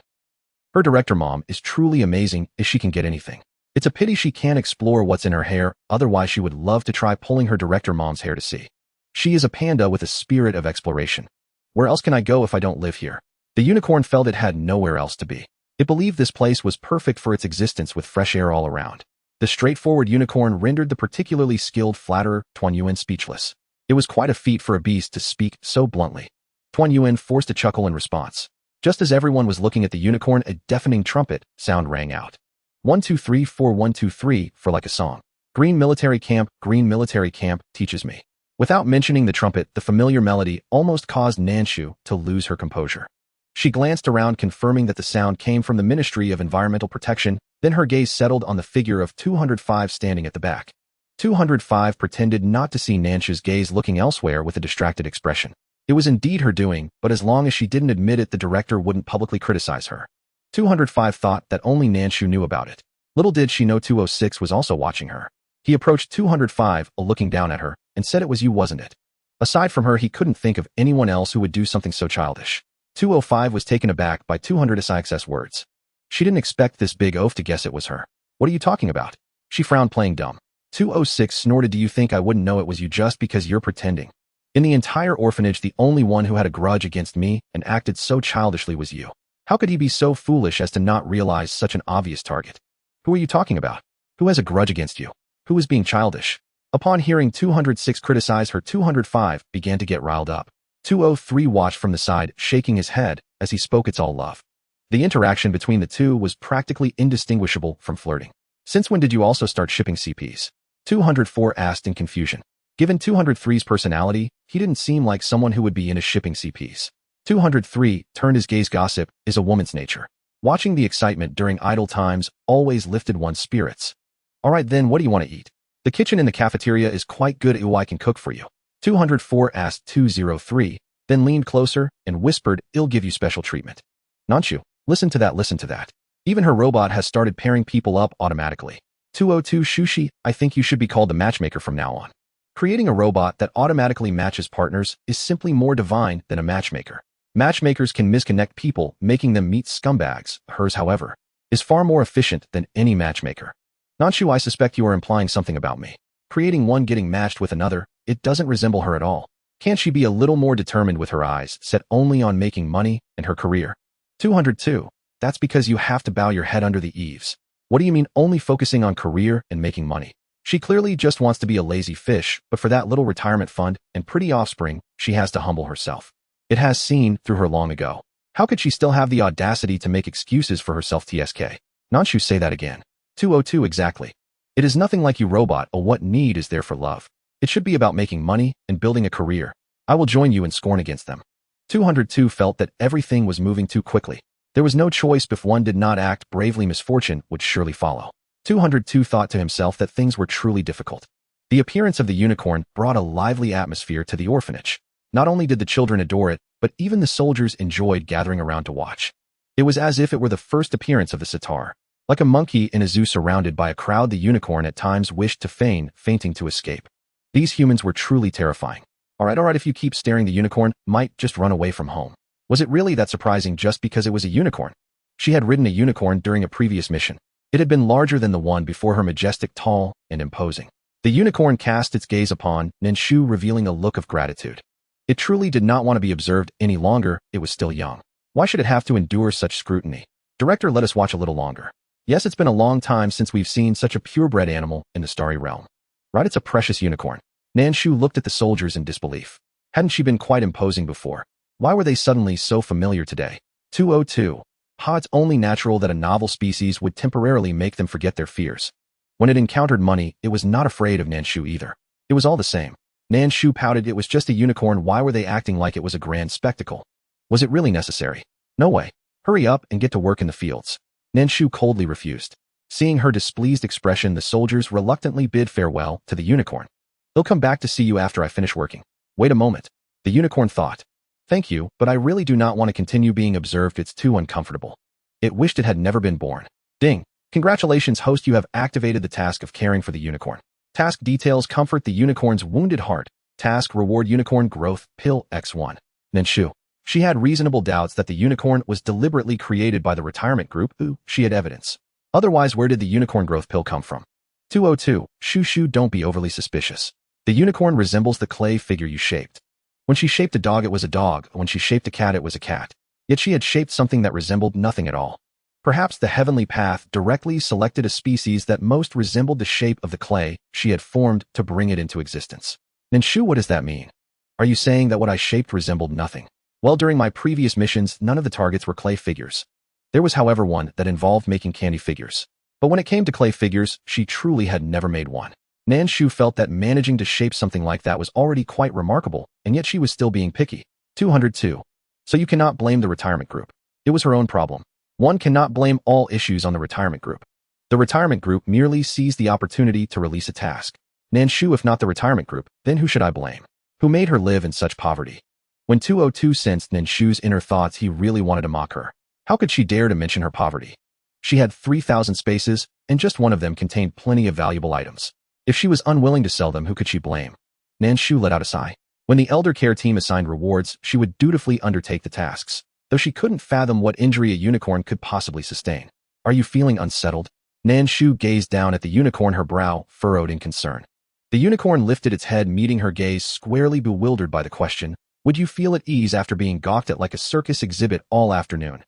Her director mom is truly amazing if she can get anything. It's a pity she can't explore what's in her hair, otherwise she would love to try pulling her director mom's hair to see. She is a panda with a spirit of exploration. Where else can I go if I don't live here? The unicorn felt it had nowhere else to be. It believed this place was perfect for its existence with fresh air all around. The straightforward unicorn rendered the particularly skilled flatterer, Tuan Yuan, speechless. It was quite a feat for a beast to speak so bluntly. Tuan Yuan forced a chuckle in response. Just as everyone was looking at the unicorn, a deafening trumpet sound rang out. 1 2 3 4 1 2 3 for like a song. Green military camp teaches me. Without mentioning the trumpet, the familiar melody almost caused Nan Shu to lose her composure. She glanced around, confirming that the sound came from the Ministry of Environmental Protection, then her gaze settled on the figure of 205 standing at the back. 205 pretended not to see Nan Shu's gaze, looking elsewhere with a distracted expression. It was indeed her doing, but as long as she didn't admit it, the director wouldn't publicly criticize her. 205 thought that only Nan Shu knew about it. Little did she know 206 was also watching her. He approached 205, looking down at her, and said it was you, wasn't it? Aside from her, he couldn't think of anyone else who would do something so childish. 205 was taken aback by 200's words. She didn't expect this big oaf to guess it was her. What are you talking about? She frowned, playing dumb. 206 snorted. Do you think I wouldn't know it was you just because you're pretending? In the entire orphanage, the only one who had a grudge against me and acted so childishly was you. How could he be so foolish as to not realize such an obvious target? Who are you talking about? Who has a grudge against you? Who is being childish? Upon hearing 206 criticize her, 205 began to get riled up. 203 watched from the side, shaking his head as he spoke. It's all love. The interaction between the two was practically indistinguishable from flirting. Since when did you also start shipping CPs? 204 asked in confusion. Given 203's personality, he didn't seem like someone who would be into shipping CPs. 203 turned his gaze. Gossip is a woman's nature. Watching the excitement during idle times always lifted one's spirits. All right then, what do you want to eat? The kitchen in the cafeteria is quite good. Ooh, I can cook for you. 204 asked 203, then leaned closer and whispered, I'll give you special treatment. Nan Shu, listen to that, listen to that. Even her robot has started pairing people up automatically. 202 Shushi, I think you should be called the matchmaker from now on. Creating a robot that automatically matches partners is simply more divine than a matchmaker. Matchmakers can misconnect people, making them meet scumbags. Hers, however, is far more efficient than any matchmaker. Nan Shu, I suspect you are implying something about me. Creating one getting matched with another, it doesn't resemble her at all. Can't she be a little more determined with her eyes set only on making money and her career? 202. That's because you have to bow your head under the eaves. What do you mean only focusing on career and making money? She clearly just wants to be a lazy fish, but for that little retirement fund and pretty offspring, she has to humble herself. It has seen through her long ago. How could she still have the audacity to make excuses for herself? TSK. Nan Shu, say that again. 202 exactly. It is nothing like you, robot. Oh, what need is there for love? It should be about making money and building a career. I will join you in scorn against them. 202 felt that everything was moving too quickly. There was no choice. If one did not act bravely, misfortune would surely follow. 202 thought to himself that things were truly difficult. The appearance of the unicorn brought a lively atmosphere to the orphanage. Not only did the children adore it, but even the soldiers enjoyed gathering around to watch. It was as if it were the first appearance of the sitar. Like a monkey in a zoo surrounded by a crowd, the unicorn at times wished to feign fainting to escape. These humans were truly terrifying. All right, if you keep staring, the unicorn might just run away from home. Was it really that surprising just because it was a unicorn? She had ridden a unicorn during a previous mission. It had been larger than the one before her, majestic, tall, and imposing. The unicorn cast its gaze upon Nan Shu, revealing a look of gratitude. It truly did not want to be observed any longer. It was still young. Why should it have to endure such scrutiny? Director, let us watch a little longer. Yes, it's been a long time since we've seen such a purebred animal in the starry realm. Right, it's a precious unicorn. Nan Shu looked at the soldiers in disbelief. Hadn't she been quite imposing before? Why were they suddenly so familiar today? 202. It's only natural that a novel species would temporarily make them forget their fears. When it encountered money, it was not afraid of Nan Shu either. It was all the same. Nan Shu pouted. It was just a unicorn. Why were they acting like it was a grand spectacle? Was it really necessary? No way. Hurry up and get to work in the fields. Nan Shu coldly refused. Seeing her displeased expression, the soldiers reluctantly bid farewell to the unicorn. They'll come back to see you after I finish working. Wait a moment. The unicorn thought. Thank you, but I really do not want to continue being observed. It's too uncomfortable. It wished it had never been born. Ding. Congratulations, host. You have activated the task of caring for the unicorn. Task details: comfort the unicorn's wounded heart. Task reward: unicorn growth pill X1. Nan Shu. She had reasonable doubts that the unicorn was deliberately created by the retirement group. She had evidence. Otherwise, where did the unicorn growth pill come from? 202. Shu, don't be overly suspicious. The unicorn resembles the clay figure you shaped. When she shaped a dog, it was a dog. When she shaped a cat, it was a cat. Yet she had shaped something that resembled nothing at all. Perhaps the heavenly path directly selected a species that most resembled the shape of the clay she had formed to bring it into existence. Nan Shu, what does that mean? Are you saying that what I shaped resembled nothing? Well, during my previous missions, none of the targets were clay figures. There was, however, one that involved making candy figures. But when it came to clay figures, she truly had never made one. Nan Shu felt that managing to shape something like that was already quite remarkable, and yet she was still being picky. 202. So you cannot blame the retirement group. It was her own problem. One cannot blame all issues on the retirement group. The retirement group merely seized the opportunity to release a task. Nan Shu, if not the retirement group, then who should I blame? Who made her live in such poverty? When 202 sensed Nan Shu's inner thoughts, he really wanted to mock her. How could she dare to mention her poverty? She had 3,000 spaces, and just one of them contained plenty of valuable items. If she was unwilling to sell them, who could she blame? Nan Shu let out a sigh. When the elder care team assigned rewards, she would dutifully undertake the tasks, though she couldn't fathom what injury a unicorn could possibly sustain. Are you feeling unsettled? Nan Shu gazed down at the unicorn, her brow furrowed in concern. The unicorn lifted its head, meeting her gaze squarely, bewildered by the question. Would you feel at ease after being gawked at like a circus exhibit all afternoon?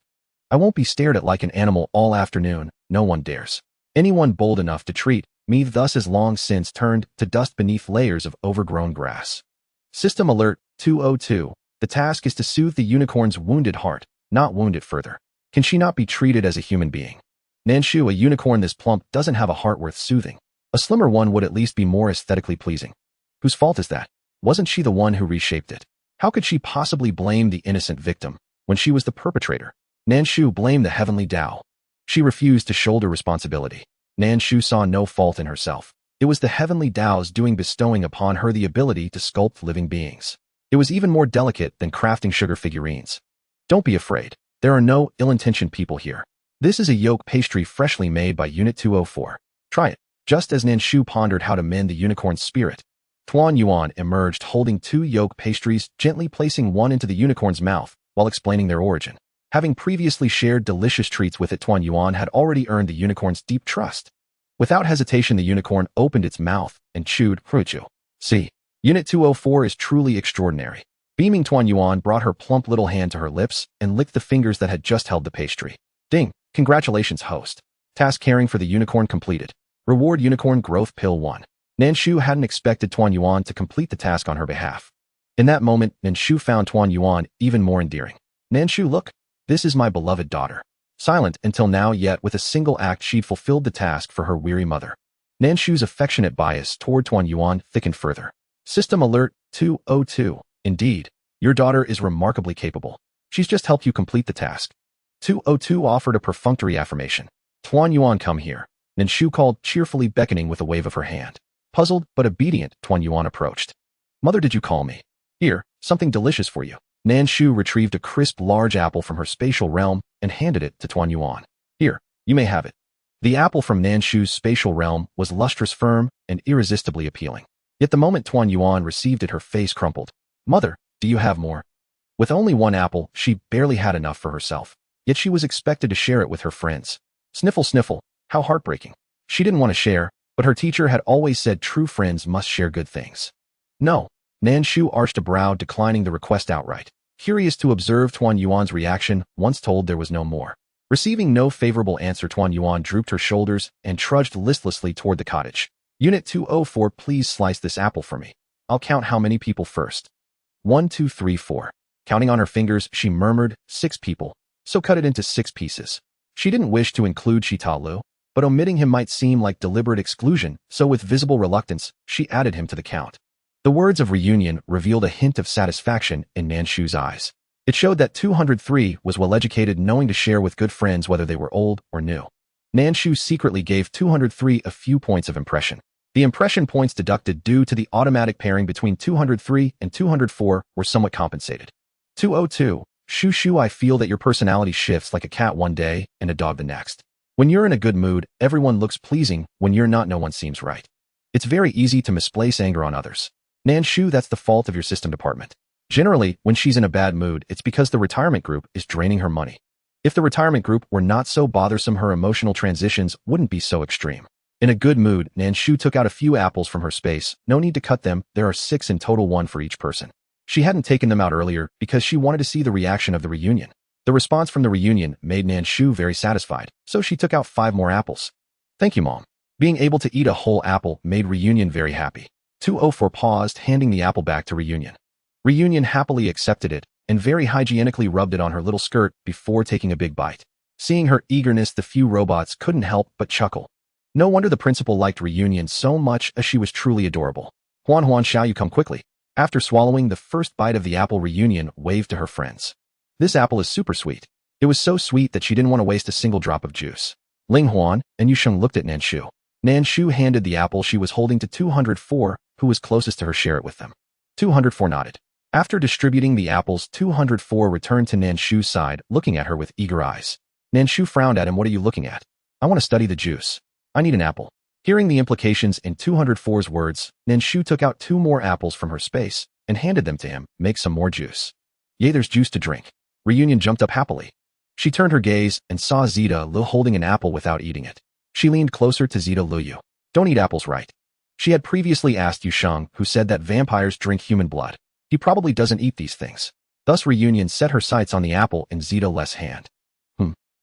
I won't be stared at like an animal all afternoon, no one dares. Anyone bold enough to treat me thus has long since turned to dust beneath layers of overgrown grass. System Alert 202. The task is to soothe the unicorn's wounded heart, not wound it further. Can she not be treated as a human being? Nan Shu, a unicorn this plump doesn't have a heart worth soothing. A slimmer one would at least be more aesthetically pleasing. Whose fault is that? Wasn't she the one who reshaped it? How could she possibly blame the innocent victim when she was the perpetrator? Nan Shu blamed the heavenly Tao. She refused to shoulder responsibility. Nan Shu saw no fault in herself. It was the heavenly Tao's doing, bestowing upon her the ability to sculpt living beings. It was even more delicate than crafting sugar figurines. Don't be afraid. There are no ill-intentioned people here. This is a yolk pastry freshly made by Unit 204. Try it. Just as Nan Shu pondered how to mend the unicorn's spirit, Tuan Yuan emerged holding 2 yolk pastries, gently placing one into the unicorn's mouth while explaining their origin. Having previously shared delicious treats with it, Tuan Yuan had already earned the unicorn's deep trust. Without hesitation, the unicorn opened its mouth and chewed. See, Unit 204 is truly extraordinary. Beaming, Tuan Yuan brought her plump little hand to her lips and licked the fingers that had just held the pastry. Ding! Congratulations, host. Task caring for the unicorn completed. Reward Unicorn Growth Pill 1. Nan Shu hadn't expected Tuan Yuan to complete the task on her behalf. In that moment, Nan Shu found Tuan Yuan even more endearing. Nan Shu, look. This is my beloved daughter. Silent until now, yet with a single act she'd fulfilled the task for her weary mother. Nan Shu's affectionate bias toward Tuan Yuan thickened further. System Alert 202. Indeed, your daughter is remarkably capable. She's just helped you complete the task. 202 offered a perfunctory affirmation. Tuan Yuan, come here. Nan Shu called, cheerfully beckoning with a wave of her hand. Puzzled but obedient, Tuan Yuan approached. Mother, did you call me? Here, something delicious for you. Nan Shu retrieved a crisp, large apple from her spatial realm and handed it to Tuan Yuan. Here, you may have it. The apple from Nan Shu's spatial realm was lustrous, firm, and irresistibly appealing. Yet the moment Tuan Yuan received it, her face crumpled. Mother, do you have more? With only one apple, she barely had enough for herself. Yet she was expected to share it with her friends. Sniffle, sniffle. How heartbreaking. She didn't want to share, but her teacher had always said true friends must share good things. No. Nan Shu arched a brow, declining the request outright. Curious to observe Tuan Yuan's reaction, once told there was no more. Receiving no favorable answer, Tuan Yuan drooped her shoulders and trudged listlessly toward the cottage. Unit 204, please slice this apple for me. I'll count how many people first. 1, 2, 3, 4. Counting on her fingers, she murmured, 6 people. So cut it into 6 pieces. She didn't wish to include Chita Lu, but omitting him might seem like deliberate exclusion, so with visible reluctance, she added him to the count. The words of reunion revealed a hint of satisfaction in Nan Shu's eyes. It showed that 203 was well-educated, knowing to share with good friends whether they were old or new. Nan Shu secretly gave 203 a few points of impression. The impression points deducted due to the automatic pairing between 203 and 204 were somewhat compensated. 202. Shu, I feel that your personality shifts like a cat one day and a dog the next. When you're in a good mood, everyone looks pleasing. When you're not, no one seems right. It's very easy to misplace anger on others. Nan Shu, that's the fault of your system department. Generally, when she's in a bad mood, it's because the retirement group is draining her money. If the retirement group were not so bothersome, her emotional transitions wouldn't be so extreme. In a good mood, Nan Shu took out a few apples from her space. No need to cut them, there are 6 in total, 1 for each person. She hadn't taken them out earlier because she wanted to see the reaction of the reunion. The response from the reunion made Nan Shu very satisfied, so she took out 5 more apples. Thank you, Mom. Being able to eat a whole apple made Reunion very happy. 204 paused, handing the apple back to Reunion. Reunion happily accepted it and very hygienically rubbed it on her little skirt before taking a big bite. Seeing her eagerness, the few robots couldn't help but chuckle. No wonder the principal liked Reunion so much, as she was truly adorable. Huan, shall you come quickly? After swallowing the first bite of the apple, Reunion waved to her friends. This apple is super sweet. It was so sweet that she didn't want to waste a single drop of juice. Ling Huan and Yusheng looked at Nan Shu. Nan Shu handed the apple she was holding to 204, who was closest to her, share it with them. 204 nodded. After distributing the apples, 204 returned to Nan Shu's side, looking at her with eager eyes. Nan Shu frowned at him. What are you looking at? I want to study the juice. I need an apple. Hearing the implications in 204's words, Nan Shu took out 2 more apples from her space and handed them to him. Make some more juice. Yay, there's juice to drink. Reunion jumped up happily. She turned her gaze and saw Zeta Lu holding an apple without eating it. She leaned closer to Zeta Lu. You don't eat apples, right? She had previously asked Yu Sheng, who said that vampires drink human blood. He probably doesn't eat these things. Thus Reunion set her sights on the apple in Zeta Lu's hand.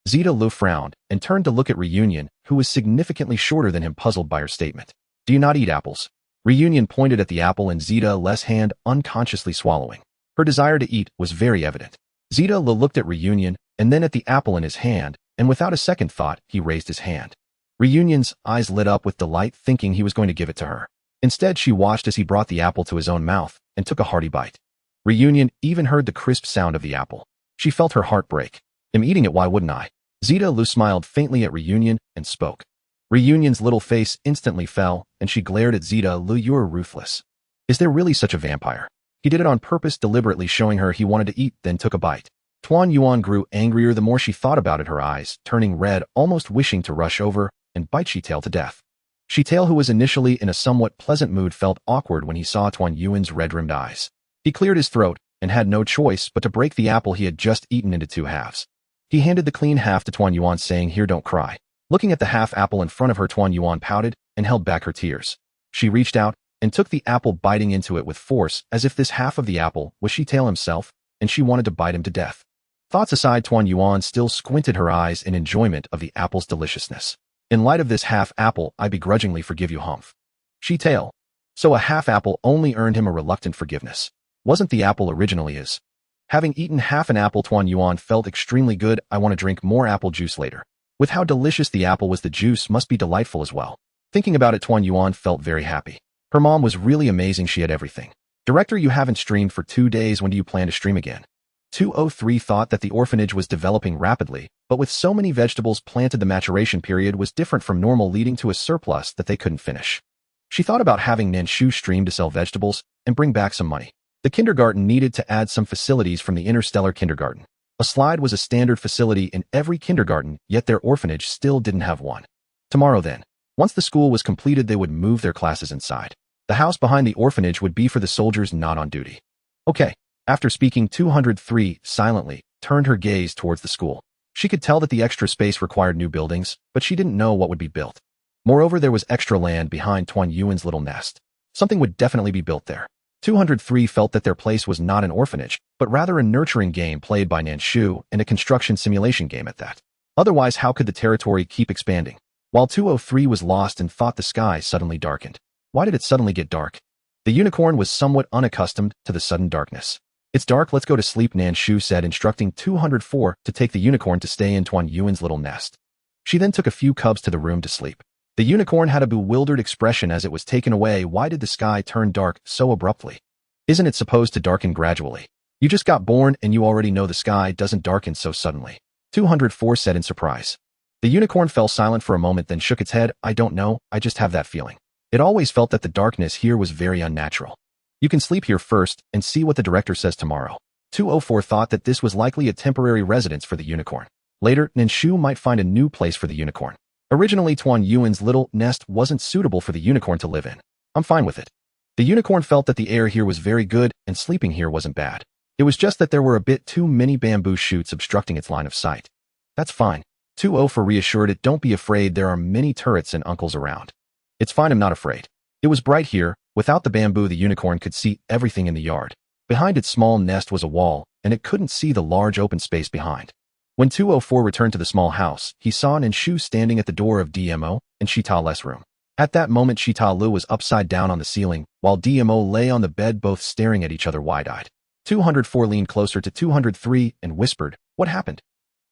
Zeta Lu frowned and turned to look at Reunion, who was significantly shorter than him, puzzled by her statement. Do you not eat apples? Reunion pointed at the apple in Zeta Lu's hand, unconsciously swallowing. Her desire to eat was very evident. Zeta Lu looked at Reunion and then at the apple in his hand, and without a second thought, he raised his hand. Reunion's eyes lit up with delight, thinking he was going to give it to her. Instead, she watched as he brought the apple to his own mouth and took a hearty bite. Reunion even heard the crisp sound of the apple. She felt her heart break. I'm eating it, why wouldn't I? Zeta Lu smiled faintly at Reunion and spoke. Reunion's little face instantly fell, and she glared at Zeta Lu. You're ruthless. Is there really such a vampire? He did it on purpose, deliberately showing her he wanted to eat, then took a bite. Tuan Yuan grew angrier the more she thought about it, her eyes turning red, almost wishing to rush over and bite Shitail to death. Shitail, who was initially in a somewhat pleasant mood, felt awkward when he saw Tuan Yuan's red-rimmed eyes. He cleared his throat and had no choice but to break the apple he had just eaten into 2 halves. He handed the clean half to Tuan Yuan, saying, Here, don't cry. Looking at the half apple in front of her, Tuan Yuan pouted and held back her tears. She reached out and took the apple, biting into it with force, as if this half of the apple was Shitail himself, and she wanted to bite him to death. Thoughts aside, Tuan Yuan still squinted her eyes in enjoyment of the apple's deliciousness. In light of this half apple, I begrudgingly forgive you, humph. Shitail. So a half apple only earned him a reluctant forgiveness. Wasn't the apple originally his? Having eaten half an apple, Tuan Yuan felt extremely good. I want to drink more apple juice later. With how delicious the apple was, the juice must be delightful as well. Thinking about it, Tuan Yuan felt very happy. Her mom was really amazing. She had everything. Director, you haven't streamed for 2 days. When do you plan to stream again? 203 thought that the orphanage was developing rapidly, but with so many vegetables planted, the maturation period was different from normal, leading to a surplus that they couldn't finish. She thought about having Nan Shu stream to sell vegetables and bring back some money. The kindergarten needed to add some facilities from the interstellar kindergarten. A slide was a standard facility in every kindergarten, yet their orphanage still didn't have one. Tomorrow then. Once the school was completed, they would move their classes inside. The house behind the orphanage would be for the soldiers not on duty. Okay. After speaking, 203 silently turned her gaze towards the school. She could tell that the extra space required new buildings, but she didn't know what would be built. Moreover, there was extra land behind Tuan Yuan's little nest. Something would definitely be built there. 203 felt that their place was not an orphanage, but rather a nurturing game played by Nan Shu, and a construction simulation game at that. Otherwise, how could the territory keep expanding? While 203 was lost and thought, the sky suddenly darkened. Why did it suddenly get dark? The unicorn was somewhat unaccustomed to the sudden darkness. It's dark, let's go to sleep, Nan Shu said, instructing 204 to take the unicorn to stay in Tuan Yuan's little nest. She then took a few cubs to the room to sleep. The unicorn had a bewildered expression as it was taken away. Why did the sky turn dark so abruptly? Isn't it supposed to darken gradually? You just got born and you already know the sky doesn't darken so suddenly. 204 said in surprise. The unicorn fell silent for a moment, then shook its head. I don't know, I just have that feeling. It always felt that the darkness here was very unnatural. You can sleep here first and see what the director says tomorrow. 204 thought that this was likely a temporary residence for the unicorn. Later, Nan Shu might find a new place for the unicorn. Originally, Tuan Yuan's little nest wasn't suitable for the unicorn to live in. I'm fine with it. The unicorn felt that the air here was very good and sleeping here wasn't bad. It was just that there were a bit too many bamboo shoots obstructing its line of sight. That's fine. 204 reassured it. Don't be afraid, there are many turrets and uncles around. It's fine, I'm not afraid. It was bright here. Without the bamboo, the unicorn could see everything in the yard. Behind its small nest was a wall, and it couldn't see the large open space behind. When 204 returned to the small house, he saw Nan Shu standing at the door of DMO and Shitail's room. At that moment, Shitail was upside down on the ceiling, while DMO lay on the bed, both staring at each other wide-eyed. 204 leaned closer to 203 and whispered, What happened?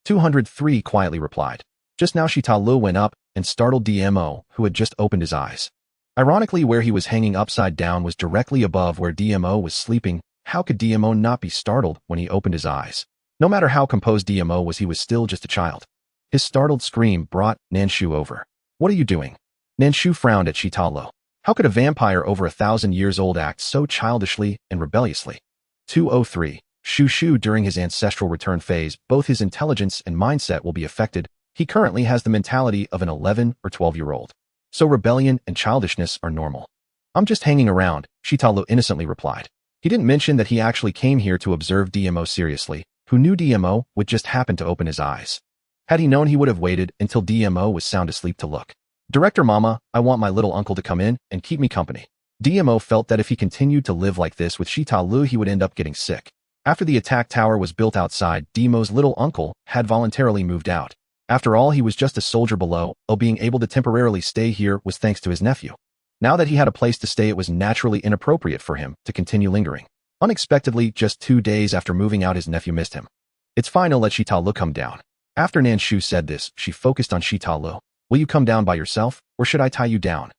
203 quietly replied. Just now Shitail went up and startled DMO, who had just opened his eyes. Ironically, where he was hanging upside down was directly above where DMO was sleeping. How could DMO not be startled when he opened his eyes? No matter how composed DMO was, he was still just a child. His startled scream brought Nan Shu over. What are you doing? Nan Shu frowned at Shitail. How could a vampire over 1,000 years old act so childishly and rebelliously? 203. Shu during his ancestral return phase, both his intelligence and mindset will be affected. He currently has the mentality of an 11 or 12-year-old. So rebellion and childishness are normal. I'm just hanging around, Shitalu innocently replied. He didn't mention that he actually came here to observe DMO seriously, who knew DMO would just happen to open his eyes. Had he known, he would have waited until DMO was sound asleep to look. Director Mama, I want my little uncle to come in and keep me company. DMO felt that if he continued to live like this with Shitalu, he would end up getting sick. After the attack tower was built outside, DMO's little uncle had voluntarily moved out. After all, he was just a soldier below, being able to temporarily stay here was thanks to his nephew. Now that he had a place to stay, it was naturally inappropriate for him to continue lingering. Unexpectedly, just 2 days after moving out, his nephew missed him. It's fine, I'll let Shitalu come down. After Nan Shu said this, she focused on Shitalu. Will you come down by yourself, or should I tie you down?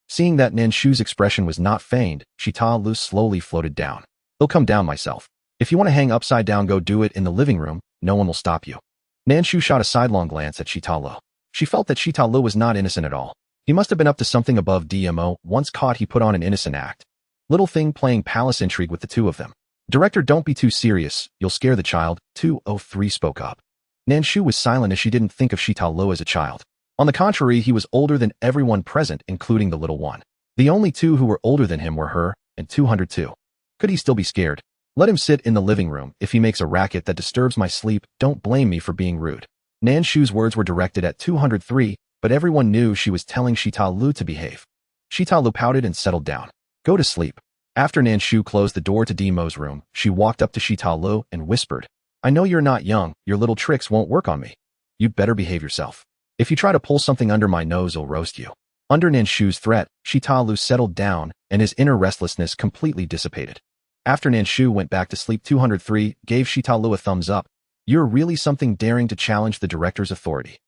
Seeing that Nan Shu's expression was not feigned, Shitalu slowly floated down. I'll come down myself. If you want to hang upside down, go do it in the living room, no one will stop you. Nan Shu shot a sidelong glance at Shitalu. She felt that Shitalu was not innocent at all. He must have been up to something above DMO. Once caught, he put on an innocent act. Little thing playing palace intrigue with the two of them. Director, don't be too serious, you'll scare the child, 203 spoke up. Nan Shu was silent as she didn't think of Shitalu as a child. On the contrary, he was older than everyone present, including the little one. The only two who were older than him were her and 202. Could he still be scared? Let him sit in the living room. If he makes a racket that disturbs my sleep, don't blame me for being rude. Nan Shu's words were directed at 203, but everyone knew she was telling Shitalu to behave. Shitalu pouted and settled down. Go to sleep. After Nan Shu closed the door to DMO's room, she walked up to Shitalu and whispered, I know you're not young, your little tricks won't work on me. You'd better behave yourself. If you try to pull something under my nose, I'll roast you. Under Nan Shu's threat, Shitalu settled down and his inner restlessness completely dissipated. After Nan Shu went back to sleep, 203 gave Shitalu a thumbs up. You're really something, daring to challenge the director's authority.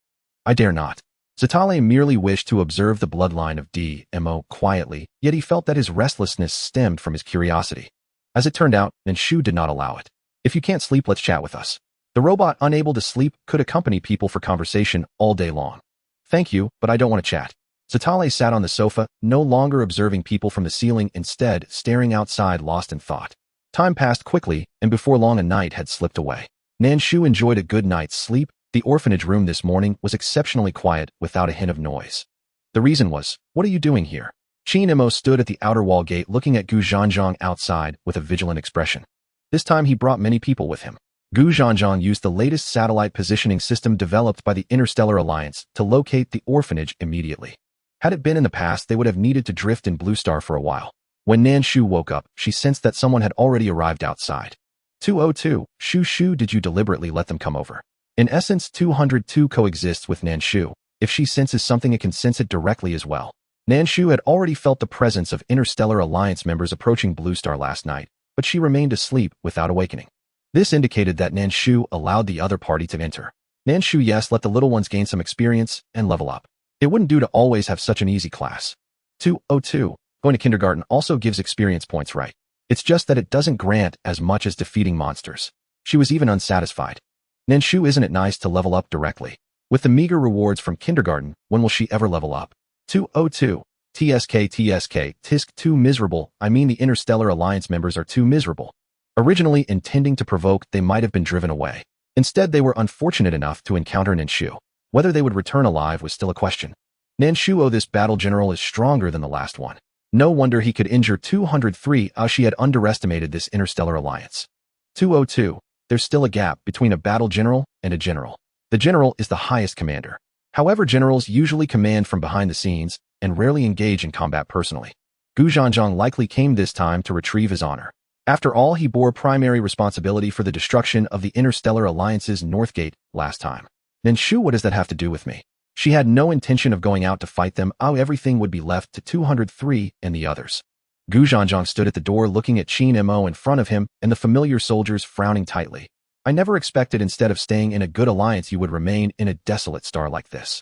I dare not. Zatale merely wished to observe the bloodline of DMO quietly, yet he felt that his restlessness stemmed from his curiosity. As it turned out, Nan Shu did not allow it. If you can't sleep, let's chat with us. The robot, unable to sleep, could accompany people for conversation all day long. Thank you, but I don't want to chat. Zatale sat on the sofa, no longer observing people from the ceiling, instead staring outside, lost in thought. Time passed quickly, and before long a night had slipped away. Nan Shu enjoyed a good night's sleep. The orphanage room this morning was exceptionally quiet, without a hint of noise. The reason was, what are you doing here? Qin Imo stood at the outer wall gate looking at Gu Zhanzhang outside with a vigilant expression. This time he brought many people with him. Gu Zhanzhang used the latest satellite positioning system developed by the Interstellar Alliance to locate the orphanage immediately. Had it been in the past, they would have needed to drift in Blue Star for a while. When Nan Shu woke up, she sensed that someone had already arrived outside. 202, Shu, did you deliberately let them come over? In essence, 202 coexists with Nan Shu. If she senses something, it can sense it directly as well. Nan Shu had already felt the presence of Interstellar Alliance members approaching Blue Star last night, but she remained asleep without awakening. This indicated that Nan Shu allowed the other party to enter. Nan Shu, yes, let the little ones gain some experience and level up. It wouldn't do to always have such an easy class. 202, going to kindergarten also gives experience points, right? It's just that it doesn't grant as much as defeating monsters. She was even unsatisfied. Nan Shu, isn't it nice to level up directly? With the meager rewards from kindergarten, when will she ever level up? 202, tisk too miserable. I mean, the Interstellar Alliance members are too miserable. Originally intending to provoke, they might have been driven away. Instead, they were unfortunate enough to encounter Nan Shu. Whether they would return alive was still a question. Nan Shu, this battle general is stronger than the last one. No wonder he could injure 203, as she had underestimated this Interstellar Alliance. 202, there's still a gap between a battle general and a general. The general is the highest commander. However, generals usually command from behind the scenes and rarely engage in combat personally. Gu Zhanzhang likely came this time to retrieve his honor. After all, he bore primary responsibility for the destruction of the Interstellar Alliance's North Gate last time. Nan Shu, what does that have to do with me? She had no intention of going out to fight them. Everything would be left to 203 and the others. Gu Zhanzhang stood at the door looking at Qin Imo in front of him and the familiar soldiers frowning tightly. I never expected instead of staying in a good alliance you would remain in a desolate star like this.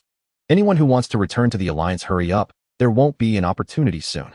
Anyone who wants to return to the alliance, hurry up. There won't be an opportunity soon.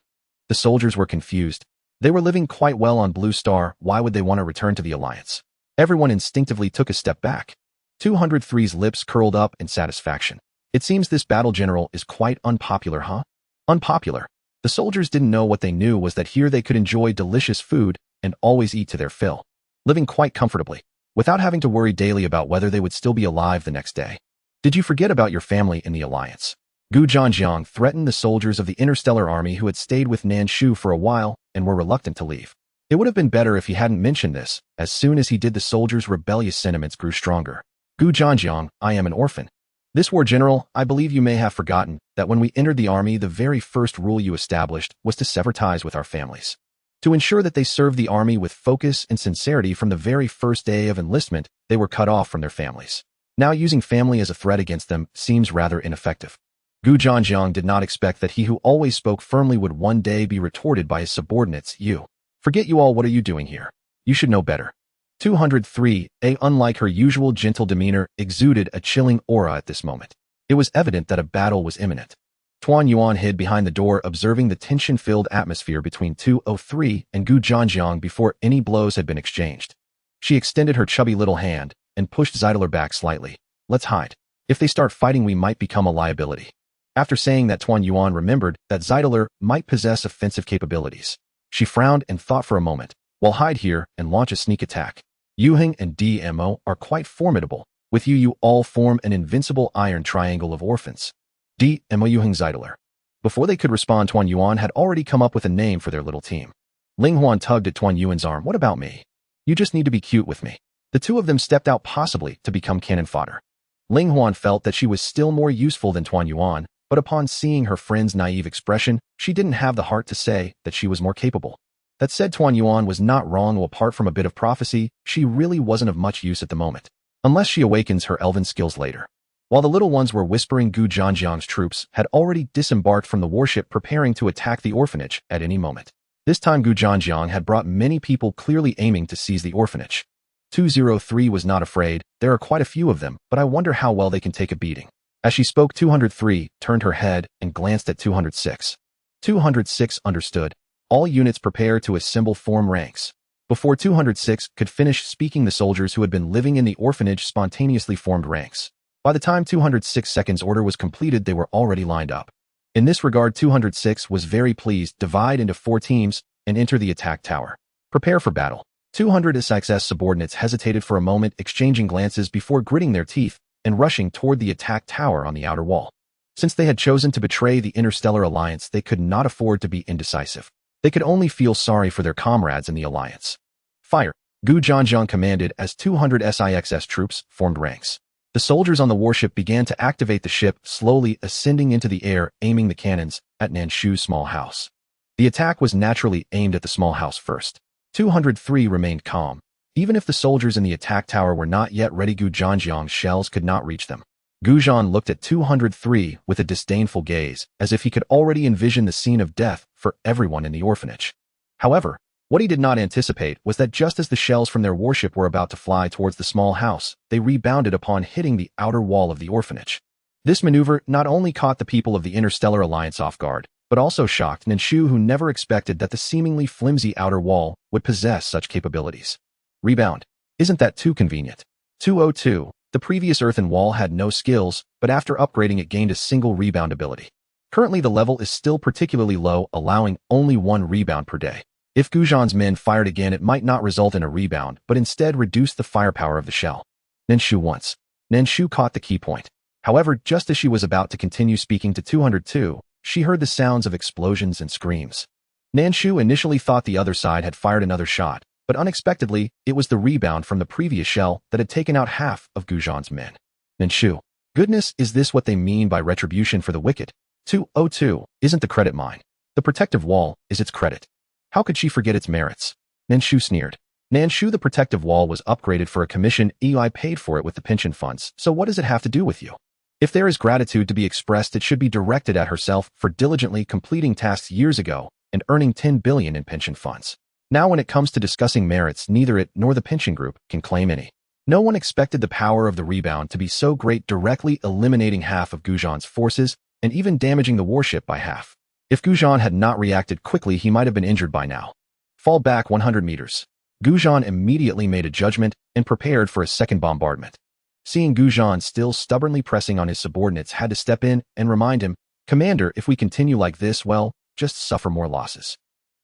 The soldiers were confused. They were living quite well on Blue Star. Why would they want to return to the alliance? Everyone instinctively took a step back. 203's lips curled up in satisfaction. It seems this battle general is quite unpopular, huh? Unpopular. The soldiers didn't know. What they knew was that here they could enjoy delicious food and always eat to their fill, living quite comfortably, without having to worry daily about whether they would still be alive the next day. Did you forget about your family in the alliance? Gu Zhanjiang threatened the soldiers of the interstellar army who had stayed with Nan Shu for a while and were reluctant to leave. It would have been better if he hadn't mentioned this. As soon as he did, the soldiers' rebellious sentiments grew stronger. Gu Zhanjiang, I am an orphan. This war general, I believe you may have forgotten that when we entered the army, the very first rule you established was to sever ties with our families. To ensure that they served the army with focus and sincerity from the very first day of enlistment, they were cut off from their families. Now using family as a threat against them seems rather ineffective. Gu Zhanjiang did not expect that he who always spoke firmly would one day be retorted by his subordinates. You. Forget you all, what are you doing here? You should know better. 203. Unlike her usual gentle demeanor, exuded a chilling aura at this moment. It was evident that a battle was imminent. Tuan Yuan hid behind the door, observing the tension-filled atmosphere between 203 and Gu Zhanjiang before any blows had been exchanged. She extended her chubby little hand and pushed Zeidler back slightly. Let's hide. If they start fighting, we might become a liability. After saying that, Tuan Yuan remembered that Zeidler might possess offensive capabilities. She frowned and thought for a moment. We'll hide here and launch a sneak attack. Yuheng and DMO are quite formidable. With you all form an invincible iron triangle of orphans. DMO Yuheng Zeidler. Before they could respond, Tuan Yuan had already come up with a name for their little team. Ling Huan tugged at Tuan Yuan's arm. What about me? You just need to be cute with me. The two of them stepped out, possibly to become cannon fodder. Ling Huan felt that she was still more useful than Tuan Yuan, but upon seeing her friend's naive expression, she didn't have the heart to say that she was more capable. That said, Tuan Yuan was not wrong. Apart from a bit of prophecy, she really wasn't of much use at the moment, unless she awakens her elven skills later. While the little ones were whispering, Gu Zhanjiang's troops had already disembarked from the warship, preparing to attack the orphanage at any moment. This time Gu Zhanjiang had brought many people, clearly aiming to seize the orphanage. 203 was not afraid. There are quite a few of them, but I wonder how well they can take a beating. As she spoke, 203 turned her head and glanced at 206. 206 understood. All units prepare to assemble, form ranks. Before 206 could finish speaking, the soldiers who had been living in the orphanage spontaneously formed ranks. By the time 206 seconds order was completed, they were already lined up. In this regard, 206 was very pleased. Divide into 4 teams and enter the attack tower. Prepare for battle. 206's subordinates hesitated for a moment, exchanging glances before gritting their teeth and rushing toward the attack tower on the outer wall. Since they had chosen to betray the Interstellar Alliance, they could not afford to be indecisive. They could only feel sorry for their comrades in the Alliance. Fire! Gu Zhanjiang commanded as 206's troops formed ranks. The soldiers on the warship began to activate the ship, slowly ascending into the air, aiming the cannons at Nan Shu's small house. The attack was naturally aimed at the small house first. 203 remained calm. Even if the soldiers in the attack tower were not yet ready, Gu Zhanjiang's shells could not reach them. Gu Zhan looked at 203 with a disdainful gaze, as if he could already envision the scene of death for everyone in the orphanage. However, what he did not anticipate was that just as the shells from their warship were about to fly towards the small house, they rebounded upon hitting the outer wall of the orphanage. This maneuver not only caught the people of the Interstellar Alliance off guard, but also shocked Nan Shu, who never expected that the seemingly flimsy outer wall would possess such capabilities. Rebound. Isn't that too convenient? 202. The previous earthen wall had no skills, but after upgrading it gained a single rebound ability. Currently the level is still particularly low, allowing only 1 rebound per day. If Gu Zhan's men fired again, it might not result in a rebound, but instead reduce the firepower of the shell. Nan Shu once. Nan Shu caught the key point. However, just as she was about to continue speaking to 202, she heard the sounds of explosions and screams. Nan Shu initially thought the other side had fired another shot, but unexpectedly, it was the rebound from the previous shell that had taken out half of Gu Zhan's men. Nan Shu. Goodness, is this what they mean by retribution for the wicked? 202 isn't the credit mine. The protective wall is its credit. How could she forget its merits? Nan Shu sneered. Nan Shu, the protective wall was upgraded for a commission. I paid for it with the pension funds, so what does it have to do with you? If there is gratitude to be expressed, it should be directed at herself for diligently completing tasks years ago and earning 10 billion in pension funds. Now when it comes to discussing merits, neither it nor the pension group can claim any. No one expected the power of the rebound to be so great, directly eliminating half of Gu Zhan's forces and even damaging the warship by half. If Gu Zhan had not reacted quickly, he might have been injured by now. Fall back 100 meters. Gu Zhan immediately made a judgment and prepared for a second bombardment. Seeing Gu Zhan still stubbornly pressing on his subordinates, had to step in and remind him, "Commander, if we continue like this, well, just suffer more losses."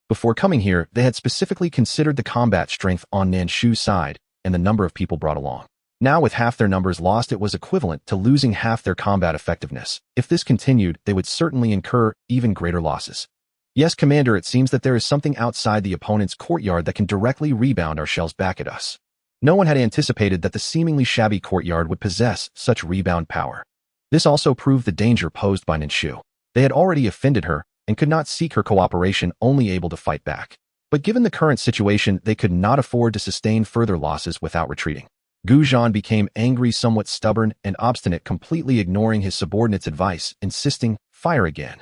Before coming here, they had specifically considered the combat strength on Nan Shu's side and the number of people brought along. Now with half their numbers lost, it was equivalent to losing half their combat effectiveness. If this continued, they would certainly incur even greater losses. Yes, Commander, it seems that there is something outside the opponent's courtyard that can directly rebound our shells back at us. No one had anticipated that the seemingly shabby courtyard would possess such rebound power. This also proved the danger posed by Nan Shu. They had already offended her and could not seek her cooperation, only able to fight back. But given the current situation, they could not afford to sustain further losses without retreating. Gu Zhan became angry, somewhat stubborn and obstinate, completely ignoring his subordinates' advice, insisting, "Fire again."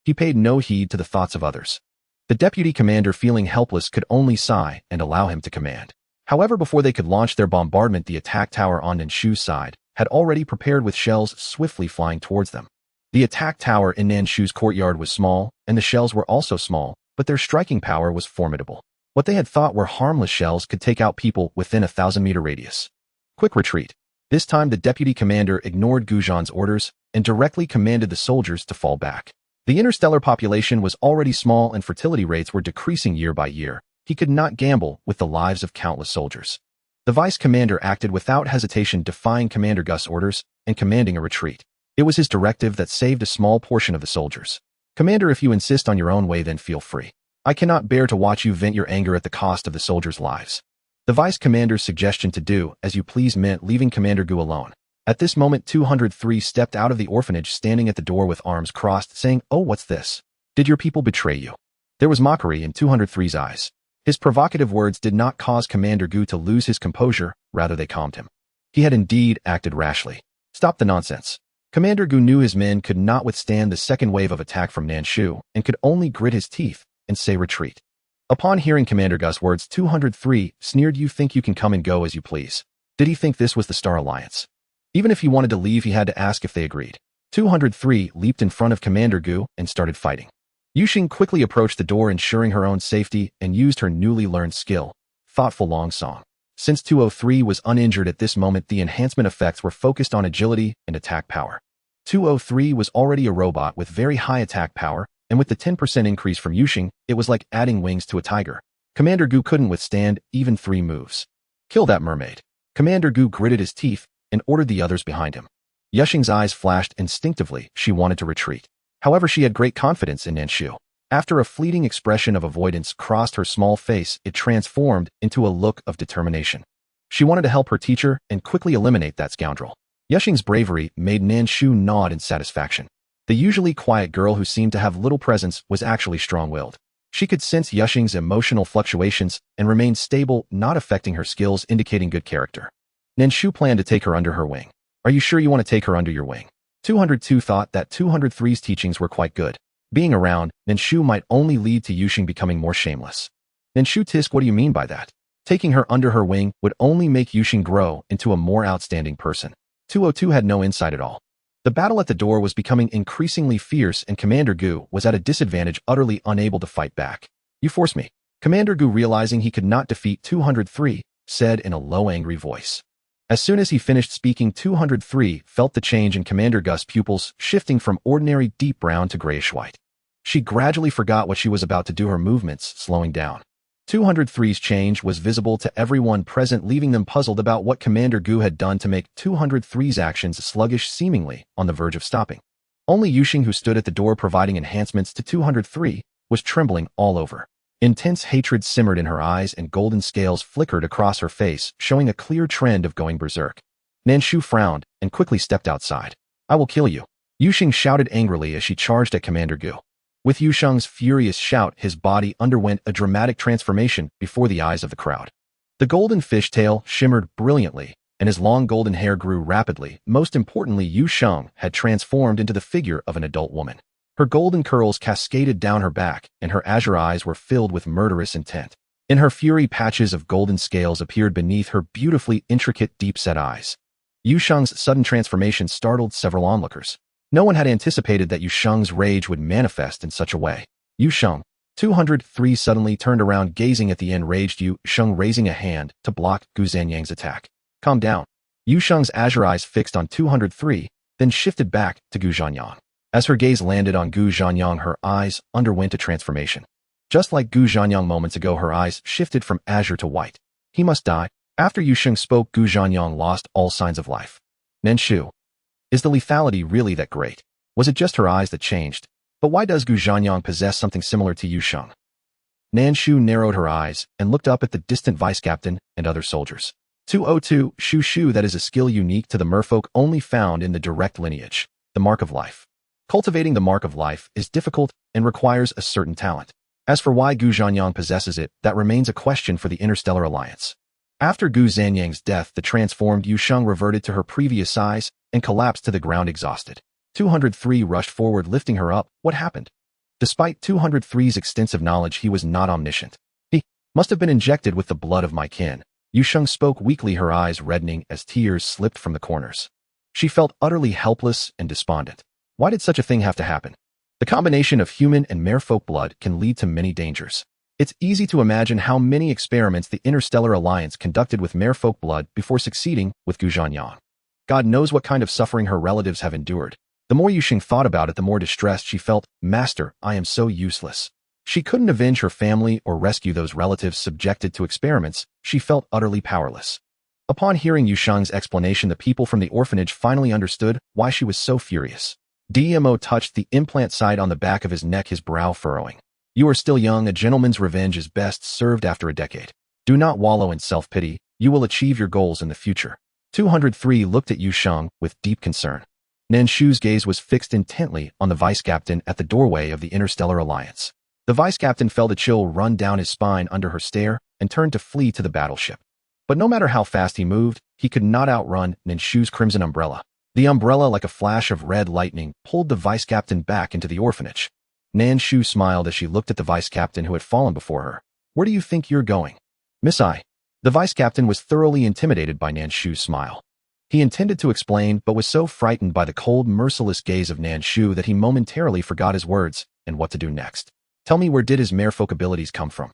He paid no heed to the thoughts of others. The deputy commander, feeling helpless, could only sigh and allow him to command. However, before they could launch their bombardment, the attack tower on Nan Shu's side had already prepared with shells swiftly flying towards them. The attack tower in Nan Shu's courtyard was small, and the shells were also small, but their striking power was formidable. What they had thought were harmless shells could take out people within a 1,000-meter radius. Quick retreat. This time the deputy commander ignored Gu Zhan's orders and directly commanded the soldiers to fall back. The interstellar population was already small and fertility rates were decreasing year by year. He could not gamble with the lives of countless soldiers. The vice commander acted without hesitation, defying Commander Gus' orders and commanding a retreat. It was his directive that saved a small portion of the soldiers. "Commander, if you insist on your own way, then feel free. I cannot bear to watch you vent your anger at the cost of the soldiers' lives." The vice commander's suggestion to do as you please meant leaving Commander Gu alone. At this moment, 203 stepped out of the orphanage, standing at the door with arms crossed, saying, "Oh, what's this? Did your people betray you?" There was mockery in 203's eyes. His provocative words did not cause Commander Gu to lose his composure, rather they calmed him. He had indeed acted rashly. Stop the nonsense. Commander Gu knew his men could not withstand the second wave of attack from Nan Shu and could only grit his teeth and say retreat. Upon hearing Commander Gus' words, 203 sneered, "You think you can come and go as you please?" Did he think this was the Star Alliance? Even if he wanted to leave, he had to ask if they agreed. 203 leaped in front of Commander Gu and started fighting. Yuxing quickly approached the door, ensuring her own safety, and used her newly learned skill, Thoughtful Long Song. Since 203 was uninjured at this moment, the enhancement effects were focused on agility and attack power. 203 was already a robot with very high attack power, and with the 10% increase from Yuxing, it was like adding wings to a tiger. Commander Gu couldn't withstand even 3 moves. "Kill that mermaid." Commander Gu gritted his teeth and ordered the others behind him. Yuxing's eyes flashed instinctively. She wanted to retreat. However, she had great confidence in Nan Shu. After a fleeting expression of avoidance crossed her small face, it transformed into a look of determination. She wanted to help her teacher and quickly eliminate that scoundrel. Yuxing's bravery made Nan Shu nod in satisfaction. The usually quiet girl who seemed to have little presence was actually strong-willed. She could sense Yuxing's emotional fluctuations and remained stable, not affecting her skills, indicating good character. Nan Shu planned to take her under her wing. "Are you sure you want to take her under your wing?" 202 thought that 203's teachings were quite good. Being around Nan Shu might only lead to Yuxing becoming more shameless. Nan Shu tisk, "What do you mean by that?" Taking her under her wing would only make Yuxing grow into a more outstanding person. 202 had no insight at all. The battle at the door was becoming increasingly fierce, and Commander Gu was at a disadvantage, utterly unable to fight back. "You force me." Commander Gu, realizing he could not defeat 203, said in a low, angry voice. As soon as he finished speaking, 203 felt the change in Commander Gus' pupils, shifting from ordinary deep brown to grayish-white. She gradually forgot what she was about to do, her movements slowing down. 203's change was visible to everyone present, leaving them puzzled about what Commander Gu had done to make 203's actions sluggish, seemingly on the verge of stopping. Only Yuxing, who stood at the door providing enhancements to 203, was trembling all over. Intense hatred simmered in her eyes and golden scales flickered across her face, showing a clear trend of going berserk. Nan Shu frowned and quickly stepped outside. "I will kill you," Yuxing shouted angrily as she charged at Commander Gu. With Yuxing's furious shout, his body underwent a dramatic transformation before the eyes of the crowd. The golden fishtail shimmered brilliantly, and his long golden hair grew rapidly. Most importantly, Yuxing had transformed into the figure of an adult woman. Her golden curls cascaded down her back, and her azure eyes were filled with murderous intent. In her fury, patches of golden scales appeared beneath her beautifully intricate, deep-set eyes. Yuxing's sudden transformation startled several onlookers. No one had anticipated that Yuxing's rage would manifest in such a way. "Yuxing." 203 suddenly turned around, gazing at the enraged Yuxing, raising a hand to block Gu Zanyang's attack. "Calm down." Yuxing's azure eyes fixed on 203, then shifted back to Gu Zanyang. As her gaze landed on Gu Zanyang, her eyes underwent a transformation. Just like Gu Zanyang moments ago, her eyes shifted from azure to white. "He must die." After Yusheng spoke, Gu Zhanyang lost all signs of life. Nan Shu, is the lethality really that great? Was it just her eyes that changed? But why does Gu Zhanyang possess something similar to Yusheng? Nan Shu narrowed her eyes and looked up at the distant vice-captain and other soldiers. 202 Shu, that is a skill unique to the merfolk only found in the direct lineage, the mark of life. Cultivating the mark of life is difficult and requires a certain talent. As for why Gu Zhanyang possesses it, that remains a question for the Interstellar Alliance. After Gu Zhanyang's death, the transformed Yusheng reverted to her previous size and collapsed to the ground exhausted. 203 rushed forward, lifting her up. What happened? Despite 203's extensive knowledge, he was not omniscient. He must have been injected with the blood of my kin. Yusheng spoke weakly, her eyes reddening as tears slipped from the corners. She felt utterly helpless and despondent. Why did such a thing have to happen? The combination of human and merfolk blood can lead to many dangers. It's easy to imagine how many experiments the Interstellar Alliance conducted with merfolk blood before succeeding with Gu Zhanyang. God knows what kind of suffering her relatives have endured. The more Yusheng thought about it, the more distressed she felt. Master, I am so useless. She couldn't avenge her family or rescue those relatives subjected to experiments. She felt utterly powerless. Upon hearing Yusheng's explanation, the people from the orphanage finally understood why she was so furious. DMO touched the implant side on the back of his neck, his brow furrowing. You are still young. A gentleman's revenge is best served after a decade. Do not wallow in self-pity. You will achieve your goals in the future. 203 looked at Yusheng with deep concern. Nan Shu's gaze was fixed intently on the vice-captain at the doorway of the Interstellar Alliance. The vice-captain felt a chill run down his spine under her stare and turned to flee to the battleship. But no matter how fast he moved, he could not outrun Nan Shu's crimson umbrella. The umbrella, like a flash of red lightning, pulled the vice-captain back into the orphanage. Nan Shu smiled as she looked at the vice-captain who had fallen before her. Where do you think you're going? Miss I. The vice-captain was thoroughly intimidated by Nan Shu's smile. He intended to explain, but was so frightened by the cold, merciless gaze of Nan Shu that he momentarily forgot his words and what to do next. Tell me, where did his merfolk abilities come from?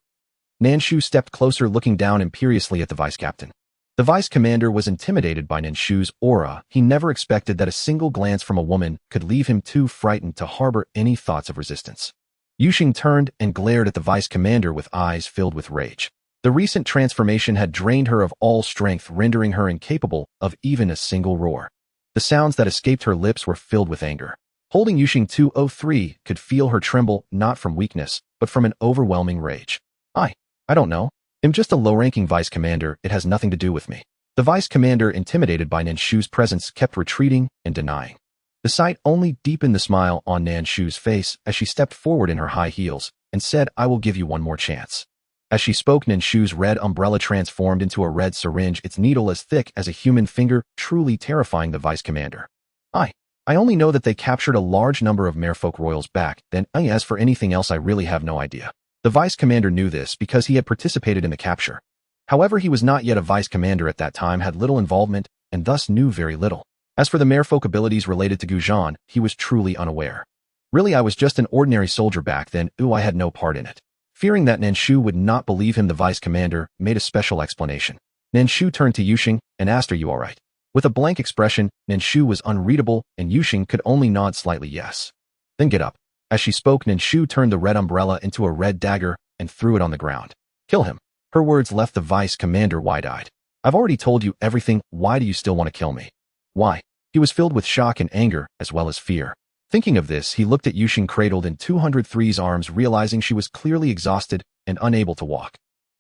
Nan Shu stepped closer, looking down imperiously at the vice-captain. The vice-commander was intimidated by Nan Shu's aura. He never expected that a single glance from a woman could leave him too frightened to harbor any thoughts of resistance. Yusheng turned and glared at the vice-commander with eyes filled with rage. The recent transformation had drained her of all strength, rendering her incapable of even a single roar. The sounds that escaped her lips were filled with anger. Holding Yusheng, 203 could feel her tremble, not from weakness, but from an overwhelming rage. I don't know. I'm just a low-ranking vice-commander. It has nothing to do with me. The vice-commander, intimidated by Nan Shu's presence, kept retreating and denying. The sight only deepened the smile on Nan Shu's face as she stepped forward in her high heels and said, I will give you one more chance. As she spoke, Nan Shu's red umbrella transformed into a red syringe, its needle as thick as a human finger, truly terrifying the vice-commander. I only know that they captured a large number of merfolk royals back then. As for anything else, I really have no idea. The vice-commander knew this because he had participated in the capture. However, he was not yet a vice-commander at that time, had little involvement, and thus knew very little. As for the merfolk abilities related to Gu Zhan, he was truly unaware. Really, I was just an ordinary soldier back then. I had no part in it. Fearing that Nan Shu would not believe him, the vice-commander made a special explanation. Nan Shu turned to Yusheng and asked, are you all right? With a blank expression, Nan Shu was unreadable, and Yusheng could only nod slightly yes. Then get up. As she spoke, Nan Shu turned the red umbrella into a red dagger and threw it on the ground. Kill him. Her words left the vice-commander wide-eyed. I've already told you everything. Why do you still want to kill me? Why? He was filled with shock and anger, as well as fear. Thinking of this, he looked at Yusheng cradled in 203's arms, realizing she was clearly exhausted and unable to walk.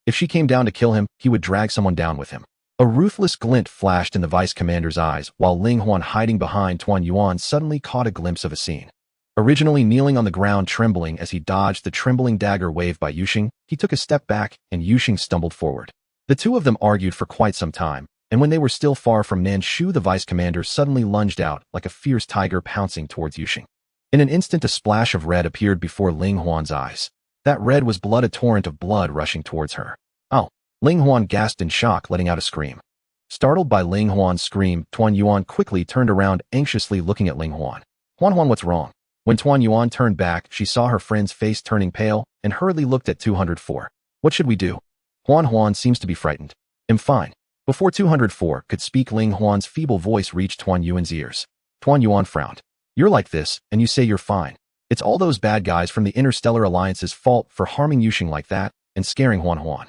If she came down to kill him, he would drag someone down with him. A ruthless glint flashed in the vice-commander's eyes, while Ling Huan, hiding behind Tuan Yuan, suddenly caught a glimpse of a scene. Originally kneeling on the ground, trembling as he dodged the trembling dagger waved by Yusheng, he took a step back and Yusheng stumbled forward. The two of them argued for quite some time, and when they were still far from Nan Shu, the vice-commander suddenly lunged out like a fierce tiger, pouncing towards Yusheng. In an instant, a splash of red appeared before Ling Huan's eyes. That red was blood, a torrent of blood rushing towards her. Oh! Ling Huan gasped in shock, letting out a scream. Startled by Ling Huan's scream, Tuan Yuan quickly turned around, anxiously looking at Ling Huan. Huan, what's wrong? When Tuan Yuan turned back, she saw her friend's face turning pale and hurriedly looked at 204. What should we do? Huan seems to be frightened. I'm fine. Before 204 could speak, Ling Huan's feeble voice reached Tuan Yuan's ears. Tuan Yuan frowned. You're like this, and you say you're fine. It's all those bad guys from the Interstellar Alliance's fault for harming Yusheng like that and scaring Huan.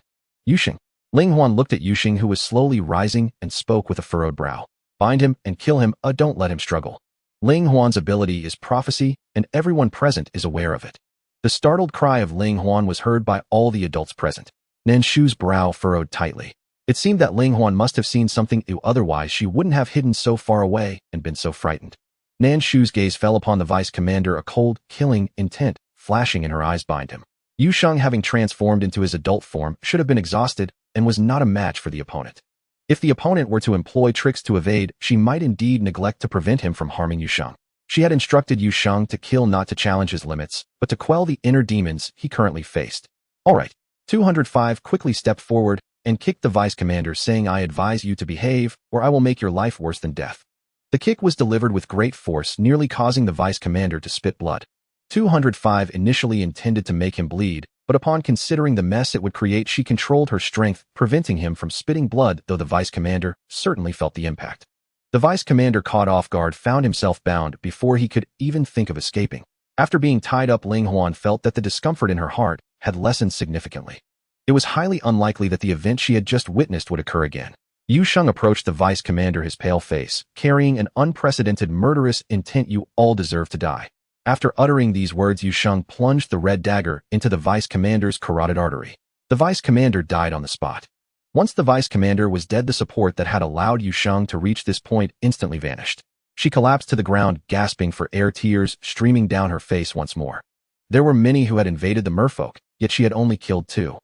Yusheng. Ling Huan looked at Yuxing, who was slowly rising, and spoke with a furrowed brow. Bind him and kill him, don't let him struggle. Ling Huan's ability is prophecy, and everyone present is aware of it. The startled cry of Ling Huan was heard by all the adults present. Nan Shu's brow furrowed tightly. It seemed that Ling Huan must have seen something new, otherwise she wouldn't have hidden so far away and been so frightened. Nan Shu's gaze fell upon the vice commander, a cold, killing intent flashing in her eyes. Bind him. Yusheng, having transformed into his adult form, should have been exhausted and was not a match for the opponent. If the opponent were to employ tricks to evade, she might indeed neglect to prevent him from harming Yusheng. She had instructed Yusheng to kill, not to challenge his limits, but to quell the inner demons he currently faced. All right. 205 quickly stepped forward and kicked the vice commander, saying, I advise you to behave, or I will make your life worse than death. The kick was delivered with great force, nearly causing the vice commander to spit blood. 205 initially intended to make him bleed, but upon considering the mess it would create, she controlled her strength, preventing him from spitting blood, though the vice commander certainly felt the impact. The vice commander, caught off guard, found himself bound before he could even think of escaping. After being tied up, Ling Huan felt that the discomfort in her heart had lessened significantly. It was highly unlikely that the event she had just witnessed would occur again. Yusheng approached the vice commander, his pale face carrying an unprecedented murderous intent. You all deserve to die. After uttering these words, Yusheng plunged the red dagger into the vice commander's carotid artery. The vice commander died on the spot. Once the vice commander was dead, the support that had allowed Yusheng to reach this point instantly vanished. She collapsed to the ground, gasping for air, tears streaming down her face once more. There were many who had invaded the merfolk, yet she had only killed 2.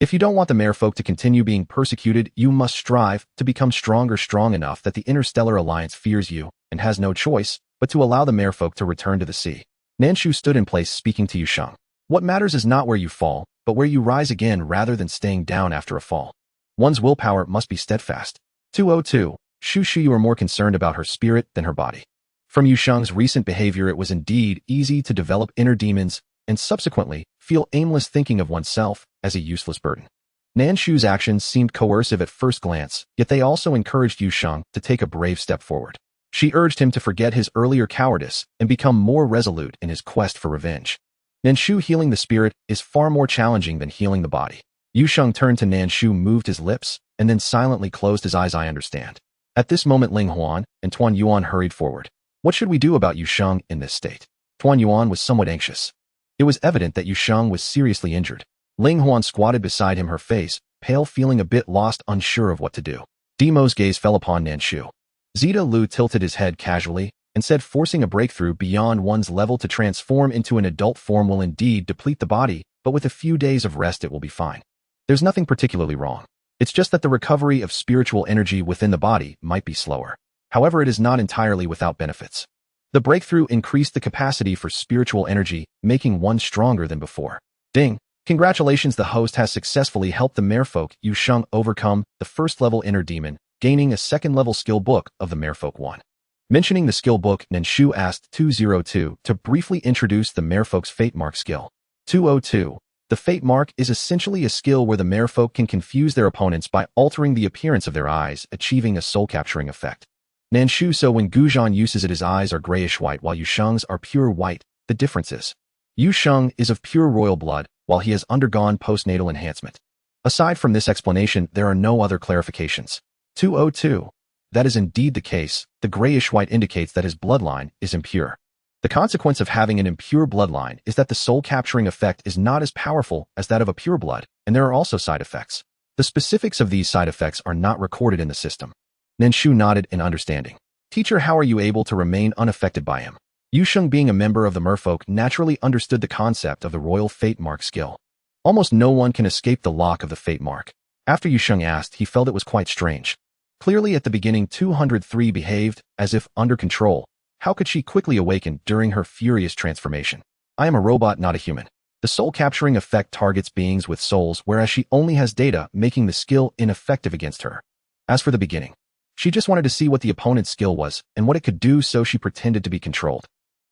If you don't want the merfolk to continue being persecuted, you must strive to become stronger, strong enough that the Interstellar Alliance fears you and has no choice but to allow the merfolk to return to the sea. Nan Shu stood in place, speaking to Yusheng. What matters is not where you fall, but where you rise again, rather than staying down after a fall. One's willpower must be steadfast. 202. Shu, you are more concerned about her spirit than her body. From Yusheng's recent behavior, it was indeed easy to develop inner demons and subsequently feel aimless, thinking of oneself as a useless burden. Nan Shu's actions seemed coercive at first glance, yet they also encouraged Yusheng to take a brave step forward. She urged him to forget his earlier cowardice and become more resolute in his quest for revenge. Nan Shu, healing the spirit is far more challenging than healing the body. Yusheng turned to Nan Shu, moved his lips, and then silently closed his eyes. I understand. At this moment, Ling Huan and Tuan Yuan hurried forward. What should we do about Yusheng in this state? Tuan Yuan was somewhat anxious. It was evident that Yusheng was seriously injured. Ling Huan squatted beside him, her face pale, feeling a bit lost, unsure of what to do. Demo's gaze fell upon Nan Shu. Zeta Lu tilted his head casually and said, forcing a breakthrough beyond one's level to transform into an adult form will indeed deplete the body, but with a few days of rest it will be fine. There's nothing particularly wrong. It's just that the recovery of spiritual energy within the body might be slower. However, it is not entirely without benefits. The breakthrough increased the capacity for spiritual energy, making one stronger than before. Ding! Congratulations, the host has successfully helped the merfolk Yusheng overcome the first-level inner demon, gaining a second-level skill book of the merfolk 1. Mentioning the skill book, Nan Shu asked 202 to briefly introduce the merfolk's fate mark skill. 202. The fate mark is essentially a skill where the merfolk can confuse their opponents by altering the appearance of their eyes, achieving a soul-capturing effect. Nan Shu, so when Guzhan uses it, his eyes are grayish-white while Yusheng's are pure white. The difference is, Yusheng is of pure royal blood, while he has undergone postnatal enhancement. Aside from this explanation, there are no other clarifications. 202. That is indeed the case. The grayish-white indicates that his bloodline is impure. The consequence of having an impure bloodline is that the soul-capturing effect is not as powerful as that of a pure blood, and there are also side effects. The specifics of these side effects are not recorded in the system. Nan Shu nodded in understanding. Teacher, how are you able to remain unaffected by him? Yusheng, being a member of the merfolk, naturally understood the concept of the royal fate mark skill. Almost no one can escape the lock of the fate mark. After Yusheng asked, he felt it was quite strange. Clearly at the beginning 203 behaved as if under control. How could she quickly awaken during her furious transformation? I am a robot, not a human. The soul-capturing effect targets beings with souls, whereas she only has data, making the skill ineffective against her. As for the beginning, she just wanted to see what the opponent's skill was and what it could do, so she pretended to be controlled.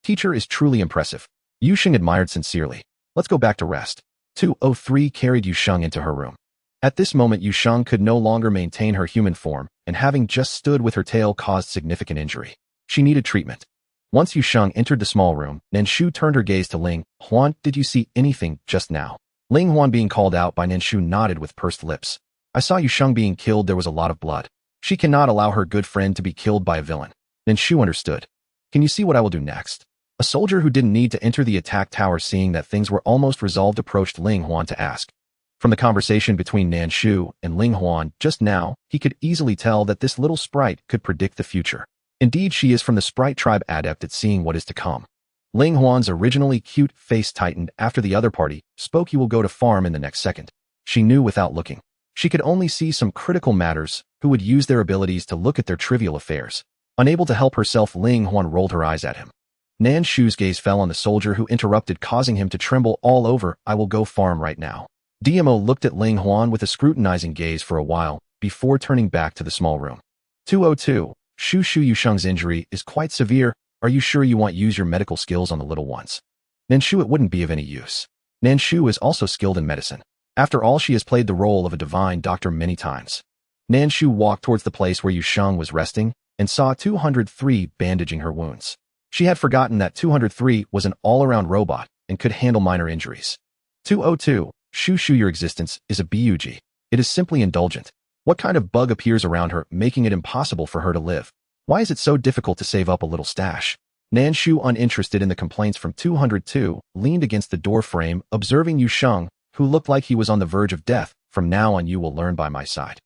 Teacher is truly impressive. Yusheng admired sincerely. Let's go back to rest. 203 carried Yusheng into her room. At this moment, Yusheng could no longer maintain her human form, and having just stood with her tail caused significant injury. She needed treatment. Once Yusheng entered the small room, Nan Shu turned her gaze to Ling Huan. Did you see anything just now? Ling Huan, being called out by Nan Shu, nodded with pursed lips. I saw Yusheng being killed. There was a lot of blood. She cannot allow her good friend to be killed by a villain. Nan Shu understood. Can you see what I will do next? A soldier who didn't need to enter the attack tower, seeing that things were almost resolved, approached Ling Huan to ask. From the conversation between Nan Shu and Ling Huan just now, he could easily tell that this little sprite could predict the future. Indeed, she is from the sprite tribe, adept at seeing what is to come. Ling Huan's originally cute face tightened after the other party spoke. You will go to farm in the next second. She knew without looking. She could only see some critical matters who would use their abilities to look at their trivial affairs. Unable to help herself, Ling Huan rolled her eyes at him. Nan Shu's gaze fell on the soldier who interrupted, causing him to tremble all over. I will go farm right now. DMO looked at Ling Huan with a scrutinizing gaze for a while before turning back to the small room. 202. Shu Yusheng's injury is quite severe. Are you sure you want to use your medical skills on the little ones? Nan Shu, it wouldn't be of any use. Nan Shu is also skilled in medicine. After all, she has played the role of a divine doctor many times. Nan Shu walked towards the place where Yusheng was resting and saw 203 bandaging her wounds. She had forgotten that 203 was an all-around robot and could handle minor injuries. 202. Shu, your existence is a bug. It is simply indulgent. What kind of bug appears around her, making it impossible for her to live? Why is it so difficult to save up a little stash? Nan Shu, uninterested in the complaints from 202, leaned against the door frame, observing Yusheng, who looked like he was on the verge of death. From now on you will learn by my side.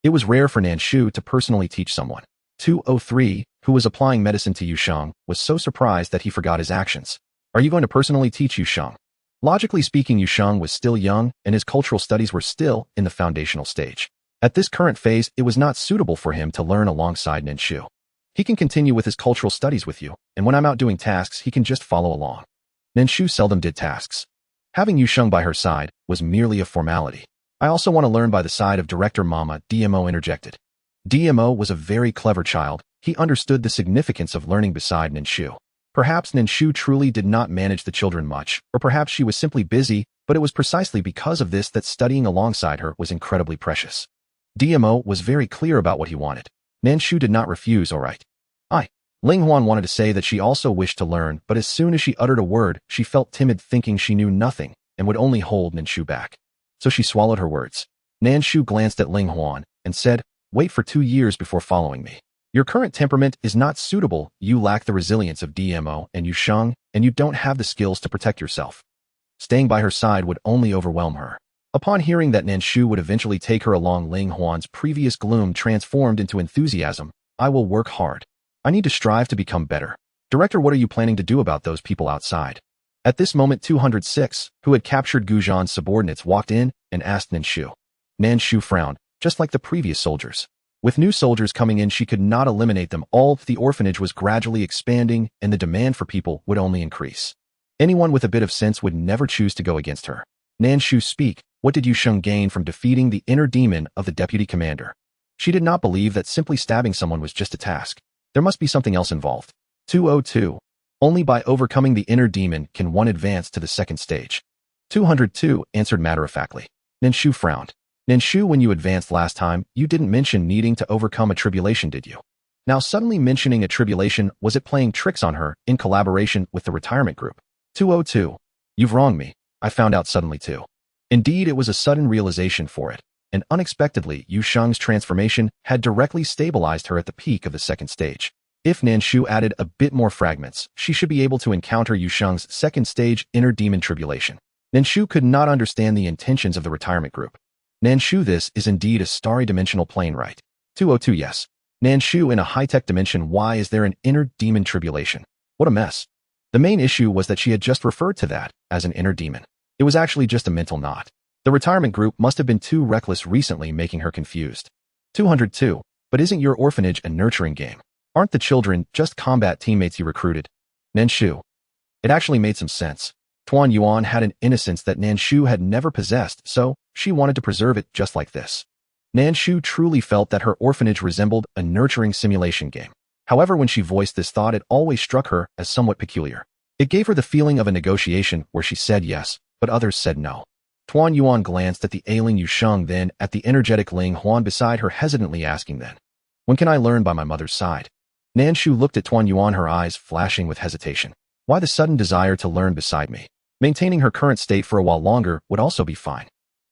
It was rare for Nan Shu to personally teach someone. 203, who was applying medicine to Yusheng, was so surprised that he forgot his actions. Are you going to personally teach Yusheng? Logically speaking, Yusheng was still young, and his cultural studies were still in the foundational stage. At this current phase, it was not suitable for him to learn alongside Nan Shu. He can continue with his cultural studies with you, and when I'm out doing tasks, he can just follow along. Nan Shu seldom did tasks. Having Yusheng by her side was merely a formality. I also want to learn by the side of Director Mama, DMO interjected. DMO was a very clever child. He understood the significance of learning beside Nan Shu. Perhaps Nan Shu truly did not manage the children much, or perhaps she was simply busy, but it was precisely because of this that studying alongside her was incredibly precious. DMO was very clear about what he wanted. Nan Shu did not refuse. All right. Ling Huan wanted to say that she also wished to learn, but as soon as she uttered a word, she felt timid, thinking she knew nothing and would only hold Nan Shu back. So she swallowed her words. Nan Shu glanced at Ling Huan and said, wait for 2 years before following me. Your current temperament is not suitable. You lack the resilience of DMO and Yusheng, and you don't have the skills to protect yourself. Staying by her side would only overwhelm her. Upon hearing that Nan Shu would eventually take her along, Ling Huan's previous gloom transformed into enthusiasm. I will work hard. I need to strive to become better. Director, what are you planning to do about those people outside? At this moment, 206, who had captured Guzhan's subordinates, walked in and asked Nan Shu. Nan Shu frowned, just like the previous soldiers. With new soldiers coming in, she could not eliminate them all. The orphanage was gradually expanding, and the demand for people would only increase. Anyone with a bit of sense would never choose to go against her. Nan Shu, speak. What did Yusheng gain from defeating the inner demon of the deputy commander? She did not believe that simply stabbing someone was just a task. There must be something else involved. 202. Only by overcoming the inner demon can one advance to the second stage. 202 answered matter-of-factly. Nan Shu frowned. Nan Shu, when you advanced last time, you didn't mention needing to overcome a tribulation, did you? Now suddenly mentioning a tribulation, was it playing tricks on her in collaboration with the retirement group? 202. You've wronged me. I found out suddenly too. Indeed, it was a sudden realization for it. And unexpectedly, Yusheng's transformation had directly stabilized her at the peak of the second stage. If Nan Shu added a bit more fragments, she should be able to encounter Yusheng's second stage inner demon tribulation. Nan Shu could not understand the intentions of the retirement group. Nan Shu, this is indeed a starry dimensional plane, right? 202, yes. Nan Shu, in a high-tech dimension, why is there an inner demon tribulation? What a mess. The main issue was that she had just referred to that as an inner demon. It was actually just a mental knot. The retirement group must have been too reckless recently, making her confused. 202. But isn't your orphanage a nurturing game? Aren't the children just combat teammates you recruited? Nan Shu. It actually made some sense. Tuan Yuan had an innocence that Nan Shu had never possessed, so she wanted to preserve it just like this. Nan Shu truly felt that her orphanage resembled a nurturing simulation game. However, when she voiced this thought, it always struck her as somewhat peculiar. It gave her the feeling of a negotiation where she said yes, but others said no. Tuan Yuan glanced at the ailing Yusheng, then at the energetic Ling Huan beside her, hesitantly asking then, when can I learn by my mother's side? Nan Shu looked at Tuan Yuan, her eyes flashing with hesitation. Why the sudden desire to learn beside me? Maintaining her current state for a while longer would also be fine.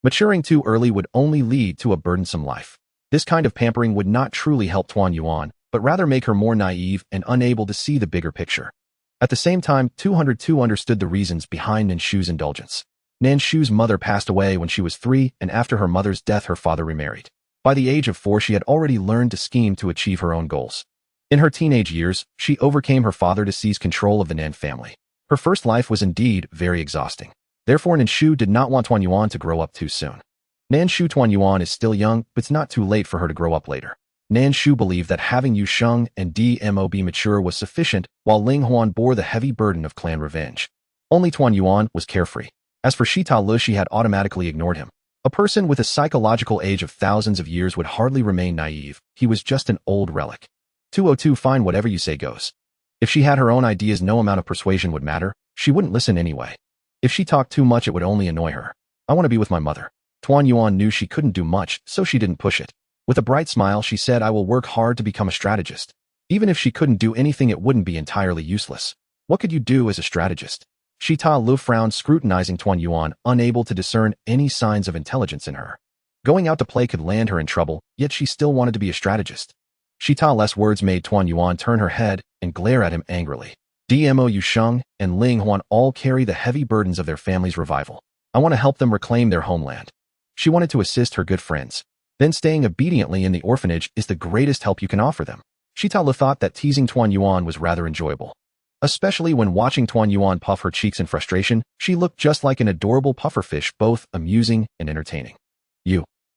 Maturing too early would only lead to a burdensome life. This kind of pampering would not truly help Tuan Yuan, but rather make her more naive and unable to see the bigger picture. At the same time, 202 understood the reasons behind Nan Shu's indulgence. Nan Shu's mother passed away when she was 3, and after her mother's death her father remarried. By the age of 4 she had already learned to scheme to achieve her own goals. In her teenage years, she overcame her father to seize control of the Nan family. Her first life was indeed very exhausting. Therefore Nan Shu did not want Tuan Yuan to grow up too soon. Nan Shu Tuan Yuan is still young, but it's not too late for her to grow up later. Nan Shu believed that having Yu Sheng and Dmo be mature was sufficient, while Ling Huan bore the heavy burden of clan revenge. Only Tuan Yuan was carefree. As for Shita Lu, she had automatically ignored him. A person with a psychological age of thousands of years would hardly remain naive. He was just an old relic. 202 Fine, whatever you say goes. If she had her own ideas, no amount of persuasion would matter. She wouldn't listen anyway. If she talked too much, it would only annoy her. I want to be with my mother. Tuan Yuan knew she couldn't do much, so she didn't push it. With a bright smile, she said, I will work hard to become a strategist. Even if she couldn't do anything, it wouldn't be entirely useless. What could you do as a strategist? Shita Lu frowned, scrutinizing Tuan Yuan, unable to discern any signs of intelligence in her. Going out to play could land her in trouble, yet she still wanted to be a strategist. Shita Lu's words made Tuan Yuan turn her head and glare at him angrily. Dmo Yu Sheng and Ling Huan all carry the heavy burdens of their family's revival. I want to help them reclaim their homeland. She wanted to assist her good friends. Then staying obediently in the orphanage is the greatest help you can offer them. Shita Lu thought that teasing Tuan Yuan was rather enjoyable. Especially when watching Tuan Yuan puff her cheeks in frustration, she looked just like an adorable pufferfish, both amusing and entertaining.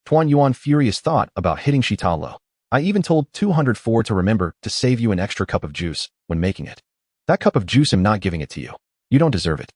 Tuan Yuan furious thought about hitting Shita Lu. I even told 204 to remember to save you an extra cup of juice when making it. That cup of juice, I'm not giving it to you. You don't deserve it.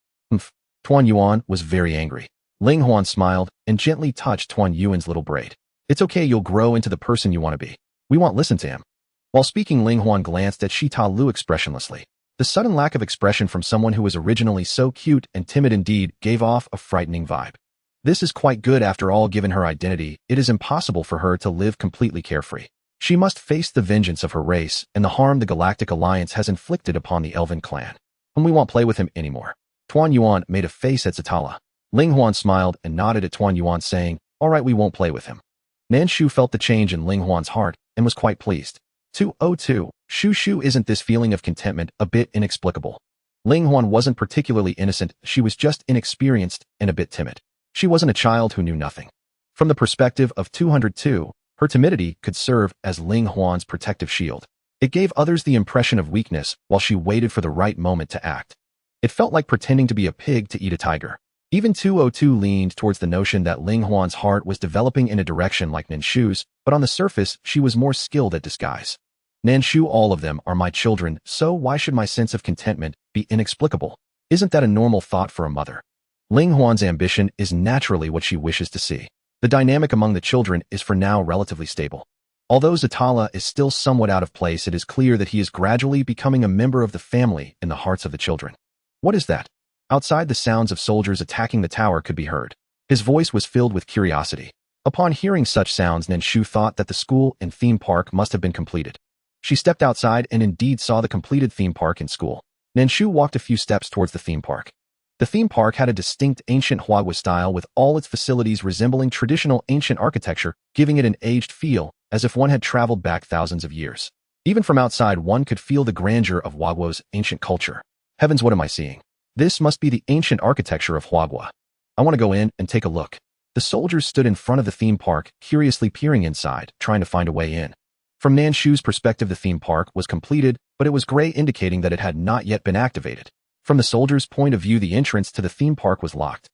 Tuan Yuan was very angry. Ling Huan smiled and gently touched Tuan Yuan's little braid. It's okay, you'll grow into the person you want to be. We won't listen to him. While speaking, Ling Huan glanced at Shita Lu expressionlessly. The sudden lack of expression from someone who was originally so cute and timid indeed gave off a frightening vibe. This is quite good. After all, given her identity, it is impossible for her to live completely carefree. She must face the vengeance of her race and the harm the Galactic Alliance has inflicted upon the Elven clan. And we won't play with him anymore. Tuan Yuan made a face at Zatala. Ling Huan smiled and nodded at Tuan Yuan, saying, all right, we won't play with him. Nan Shu felt the change in Ling Huan's heart and was quite pleased. 202. Shu, isn't this feeling of contentment a bit inexplicable? Ling Huan wasn't particularly innocent, she was just inexperienced and a bit timid. She wasn't a child who knew nothing. From the perspective of 202, her timidity could serve as Ling Huan's protective shield. It gave others the impression of weakness while she waited for the right moment to act. It felt like pretending to be a pig to eat a tiger. Even 202 leaned towards the notion that Ling Huan's heart was developing in a direction like Nan Shu's, but on the surface she was more skilled at disguise. Nan Shu, all of them are my children, so why should my sense of contentment be inexplicable? Isn't that a normal thought for a mother? Ling Huan's ambition is naturally what she wishes to see. The dynamic among the children is for now relatively stable. Although Zatala is still somewhat out of place, it is clear that he is gradually becoming a member of the family in the hearts of the children. What is that? Outside, the sounds of soldiers attacking the tower could be heard. His voice was filled with curiosity. Upon hearing such sounds, Nan Shu thought that the school and theme park must have been completed. She stepped outside and indeed saw the completed theme park and school. Nan Shu walked a few steps towards the theme park. The theme park had a distinct ancient Huagua style with all its facilities resembling traditional ancient architecture, giving it an aged feel, as if one had traveled back thousands of years. Even from outside, one could feel the grandeur of Huagua's ancient culture. Heavens, what am I seeing? This must be the ancient architecture of Huagua. I want to go in and take a look. The soldiers stood in front of the theme park, curiously peering inside, trying to find a way in. From Nan Shu's perspective, the theme park was completed, but it was gray, indicating that it had not yet been activated. From the soldiers' point of view, the entrance to the theme park was locked.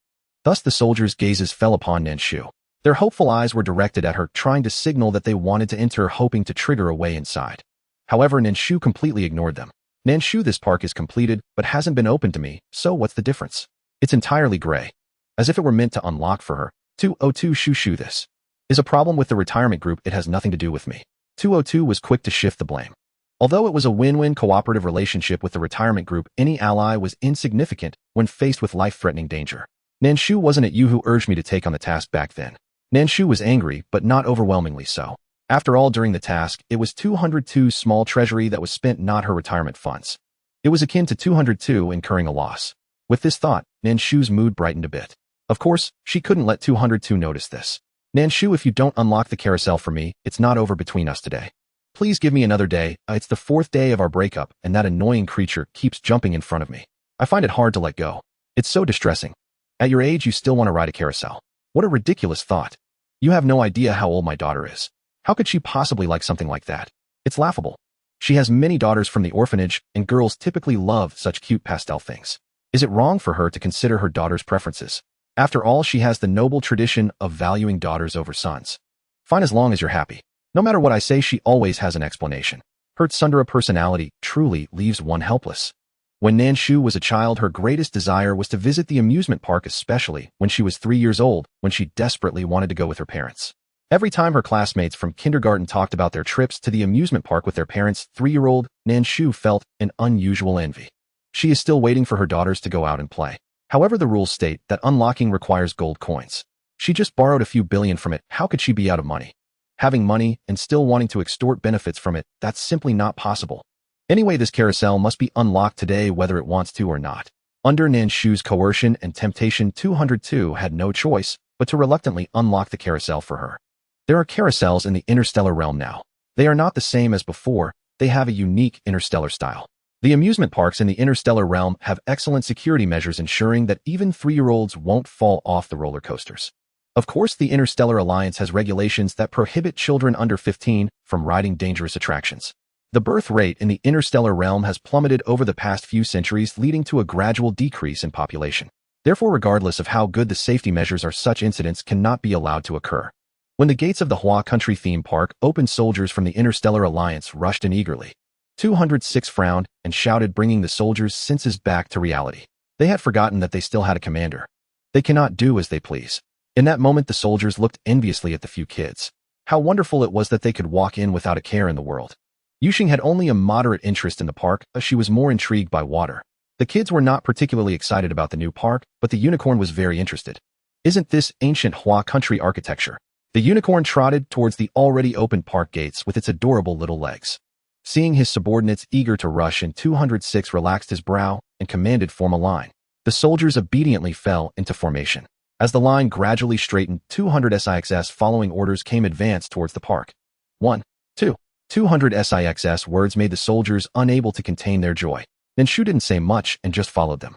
Thus the soldiers' gazes fell upon Nan Shu. Their hopeful eyes were directed at her, trying to signal that they wanted to enter, hoping to trigger a way inside. However, Nan Shu completely ignored them. Nan Shu, this park is completed, but hasn't been opened to me, so what's the difference? It's entirely gray. As if it were meant to unlock for her. 202 Shu, this is a problem with the retirement group, it has nothing to do with me. 202 was quick to shift the blame. Although it was a win-win cooperative relationship with the retirement group, any ally was insignificant when faced with life-threatening danger. Nan Shu, wasn't it you who urged me to take on the task back then? Nan Shu was angry, but not overwhelmingly so. After all, during the task, it was 202's small treasury that was spent, not her retirement funds. It was akin to 202 incurring a loss. With this thought, Nan Shu's mood brightened a bit. Of course, she couldn't let 202 notice this. Nan Shu, if you don't unlock the carousel for me, it's not over between us today. Please give me another day. It's the 4th day of our breakup, and that annoying creature keeps jumping in front of me. I find it hard to let go. It's so distressing. At your age, you still want to ride a carousel. What a ridiculous thought. You have no idea how old my daughter is. How could she possibly like something like that? It's laughable. She has many daughters from the orphanage, and girls typically love such cute pastel things. Is it wrong for her to consider her daughter's preferences? After all, she has the noble tradition of valuing daughters over sons. Fine as long as you're happy. No matter what I say, she always has an explanation. Her tsundere personality truly leaves one helpless. When Nan Shu was a child, her greatest desire was to visit the amusement park, especially when she was 3 years old, when she desperately wanted to go with her parents. Every time her classmates from kindergarten talked about their trips to the amusement park with their parents, 3-year-old Nan Shu felt an unusual envy. She is still waiting for her daughters to go out and play. However, the rules state that unlocking requires gold coins. She just borrowed a few billion from it. How could she be out of money? Having money and still wanting to extort benefits from it, that's simply not possible. Anyway, this carousel must be unlocked today whether it wants to or not. Under Nan Shu's coercion and temptation, 202 had no choice but to reluctantly unlock the carousel for her. There are carousels in the interstellar realm now. They are not the same as before. They have a unique interstellar style. The amusement parks in the interstellar realm have excellent security measures ensuring that even 3-year-olds won't fall off the roller coasters. Of course, the Interstellar Alliance has regulations that prohibit children under 15 from riding dangerous attractions. The birth rate in the interstellar realm has plummeted over the past few centuries, leading to a gradual decrease in population. Therefore, regardless of how good the safety measures are, such incidents cannot be allowed to occur. When the gates of the Hua Country theme park opened, soldiers from the Interstellar Alliance rushed in eagerly. 206 frowned and shouted, bringing the soldiers' senses back to reality. They had forgotten that they still had a commander. They cannot do as they please. In that moment, the soldiers looked enviously at the few kids. How wonderful it was that they could walk in without a care in the world. Yuxing had only a moderate interest in the park, as she was more intrigued by water. The kids were not particularly excited about the new park, but the unicorn was very interested. Isn't this ancient Hua Country architecture? The unicorn trotted towards the already opened park gates with its adorable little legs. Seeing his subordinates eager to rush in, 206 relaxed his brow and commanded, form a line. The soldiers obediently fell into formation. As the line gradually straightened, 200 SIXS following orders came advanced towards the park. 1, 2, 200 SIXS words made the soldiers unable to contain their joy. Nan Shu didn't say much and just followed them.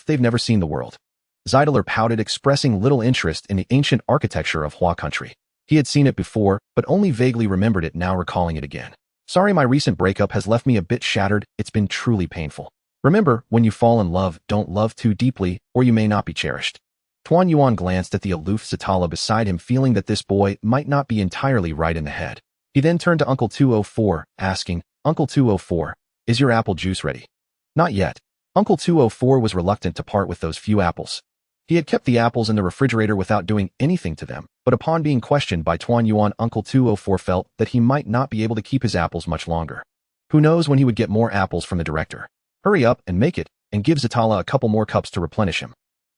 They've never seen the world. Zeidler pouted, expressing little interest in the ancient architecture of Hua Country. He had seen it before, but only vaguely remembered it, now recalling it again. Sorry, my recent breakup has left me a bit shattered. It's been truly painful. Remember, when you fall in love, don't love too deeply, or you may not be cherished. Tuan Yuan glanced at the aloof Zatala beside him, feeling that this boy might not be entirely right in the head. He then turned to Uncle 204, asking, Uncle 204, is your apple juice ready? Not yet. Uncle 204 was reluctant to part with those few apples. He had kept the apples in the refrigerator without doing anything to them, but upon being questioned by Tuan Yuan, Uncle 204 felt that he might not be able to keep his apples much longer. Who knows when he would get more apples from the director? Hurry up and make it, and give Zatala a couple more cups to replenish him.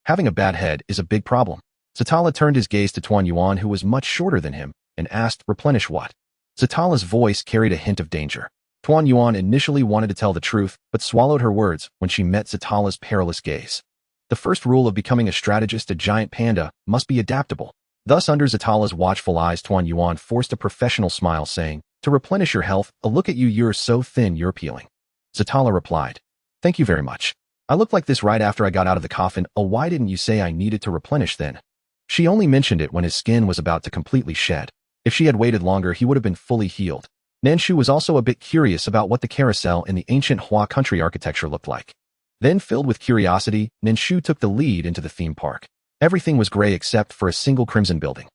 Having a bad head is a big problem. Zatala turned his gaze to Tuan Yuan, who was much shorter than him, and asked, replenish what? Zatala's voice carried a hint of danger. Tuan Yuan initially wanted to tell the truth, but swallowed her words when she met Zatala's perilous gaze. The first rule of becoming a strategist, a giant panda, must be adaptable. Thus, under Zatala's watchful eyes, Tuan Yuan forced a professional smile, saying, to replenish your health, a look at you, you're so thin you're peeling. Zatala replied, thank you very much. I looked like this right after I got out of the coffin. Oh, why didn't you say I needed to replenish then? She only mentioned it when his skin was about to completely shed. If she had waited longer, he would have been fully healed. Nan Shu was also a bit curious about what the carousel in the ancient Hua Country architecture looked like. Then, filled with curiosity, Nan Shu took the lead into the theme park. Everything was gray except for a single crimson building.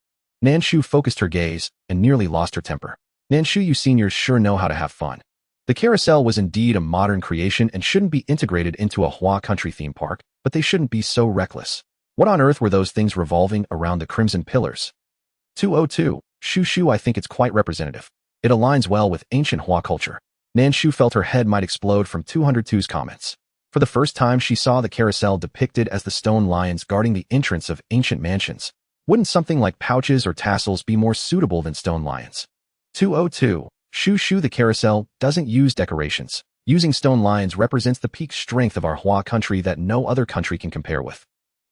Nan Shu focused her gaze and nearly lost her temper. Nan Shu, you seniors sure know how to have fun. The carousel was indeed a modern creation and shouldn't be integrated into a Hua Country theme park, but they shouldn't be so reckless. What on earth were those things revolving around the crimson pillars? 202. Shu, I think it's quite representative. It aligns well with ancient Hua culture. Nan Shu felt her head might explode from 202's comments. For the first time, she saw the carousel depicted as the stone lions guarding the entrance of ancient mansions. Wouldn't something like pouches or tassels be more suitable than stone lions? 202. Shu, the carousel doesn't use decorations. Using stone lions represents the peak strength of our Hua Country that no other country can compare with.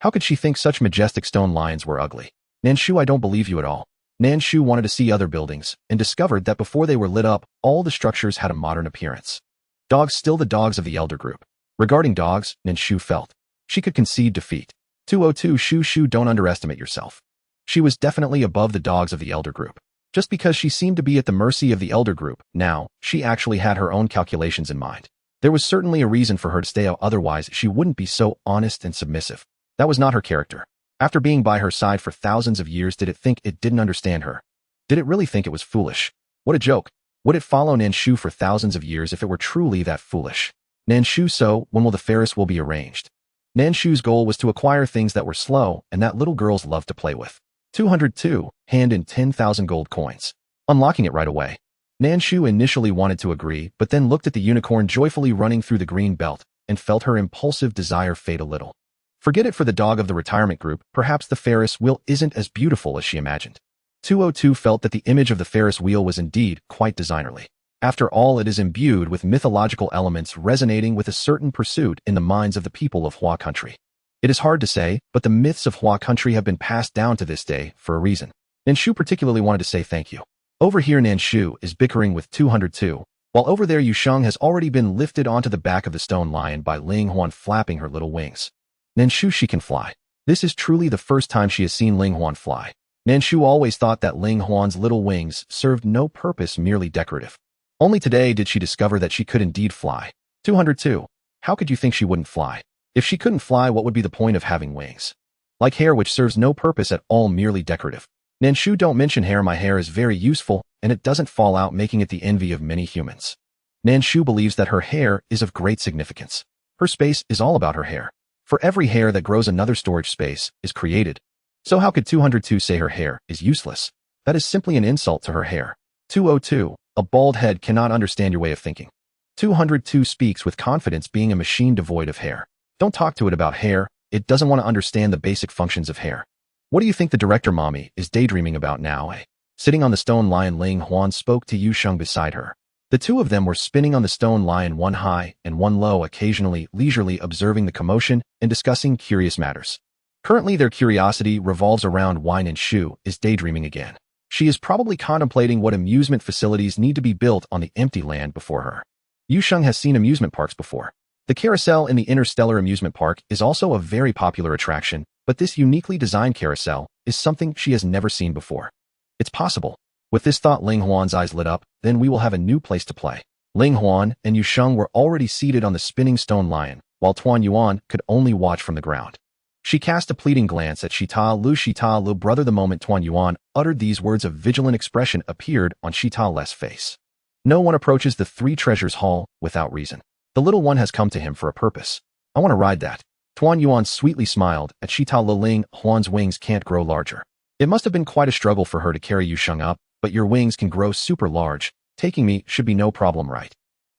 How could she think such majestic stone lions were ugly? Nan Shu, I don't believe you at all. Nan Shu wanted to see other buildings and discovered that before they were lit up, all the structures had a modern appearance. Dogs still the dogs of the elder group. Regarding dogs, Nan Shu felt she could concede defeat. 202 Shu, don't underestimate yourself. She was definitely above the dogs of the elder group. Just because she seemed to be at the mercy of the elder group, now, she actually had her own calculations in mind. There was certainly a reason for her to stay out, otherwise she wouldn't be so honest and submissive. That was not her character. After being by her side for thousands of years, did it think it didn't understand her? Did it really think it was foolish? What a joke. Would it follow Nan Shu for thousands of years if it were truly that foolish? Nan Shu, so, when will the Ferris wheel be arranged? Nan Shu's goal was to acquire things that were slow and that little girls loved to play with. 202, hand in 10,000 gold coins. Unlocking it right away. Nan Shu initially wanted to agree, but then looked at the unicorn joyfully running through the green belt and felt her impulsive desire fade a little. Forget it for the dog of the retirement group, perhaps the Ferris wheel isn't as beautiful as she imagined. 202 felt that the image of the Ferris wheel was indeed quite designerly. After all, it is imbued with mythological elements resonating with a certain pursuit in the minds of the people of Hua country. It is hard to say, but the myths of Hua country have been passed down to this day for a reason. Nan Shu particularly wanted to say thank you. Over here Nan Shu is bickering with 202, while over there Yu Sheng has already been lifted onto the back of the stone lion by Ling Huan flapping her little wings. Nan Shu, she can fly. This is truly the first time she has seen Ling Huan fly. Nan Shu always thought that Ling Huan's little wings served no purpose, merely decorative. Only today did she discover that she could indeed fly. 202. How could you think she wouldn't fly? If she couldn't fly, what would be the point of having wings? Like hair, which serves no purpose at all, merely decorative. Nan Shu, don't mention hair. My hair is very useful, and it doesn't fall out, making it the envy of many humans. Nan Shu believes that her hair is of great significance. Her space is all about her hair. For every hair that grows, another storage space is created. So how could 202 say her hair is useless? That is simply an insult to her hair. 202. A bald head cannot understand your way of thinking. 202 speaks with confidence, being a machine devoid of hair. Don't talk to it about hair. It doesn't want to understand the basic functions of hair. What do you think the director mommy is daydreaming about now, eh? Sitting on the stone lion, Ling Huan spoke to Yu Sheng beside her. The two of them were spinning on the stone lion, one high and one low, occasionally leisurely observing the commotion and discussing curious matters. Currently their curiosity revolves around why Nan Shu is daydreaming again. She is probably contemplating what amusement facilities need to be built on the empty land before her. Yu Sheng has seen amusement parks before. The carousel in the Interstellar Amusement Park is also a very popular attraction, but this uniquely designed carousel is something she has never seen before. It's possible. With this thought, Ling Huan's eyes lit up. Then we will have a new place to play. Ling Huan and Yu Sheng were already seated on the spinning stone lion, while Tuan Yuan could only watch from the ground. She cast a pleading glance at Shita Lu, brother. The moment Tuan Yuan uttered these words, a vigilant expression appeared on Shita Lu's face. No one approaches the Three Treasures Hall without reason. The little one has come to him for a purpose. I want to ride that. Tuan Yuan sweetly smiled at Shita Lu. Ling Huan's wings can't grow larger. It must have been quite a struggle for her to carry Yu Sheng up, but your wings can grow super large. Taking me should be no problem, right?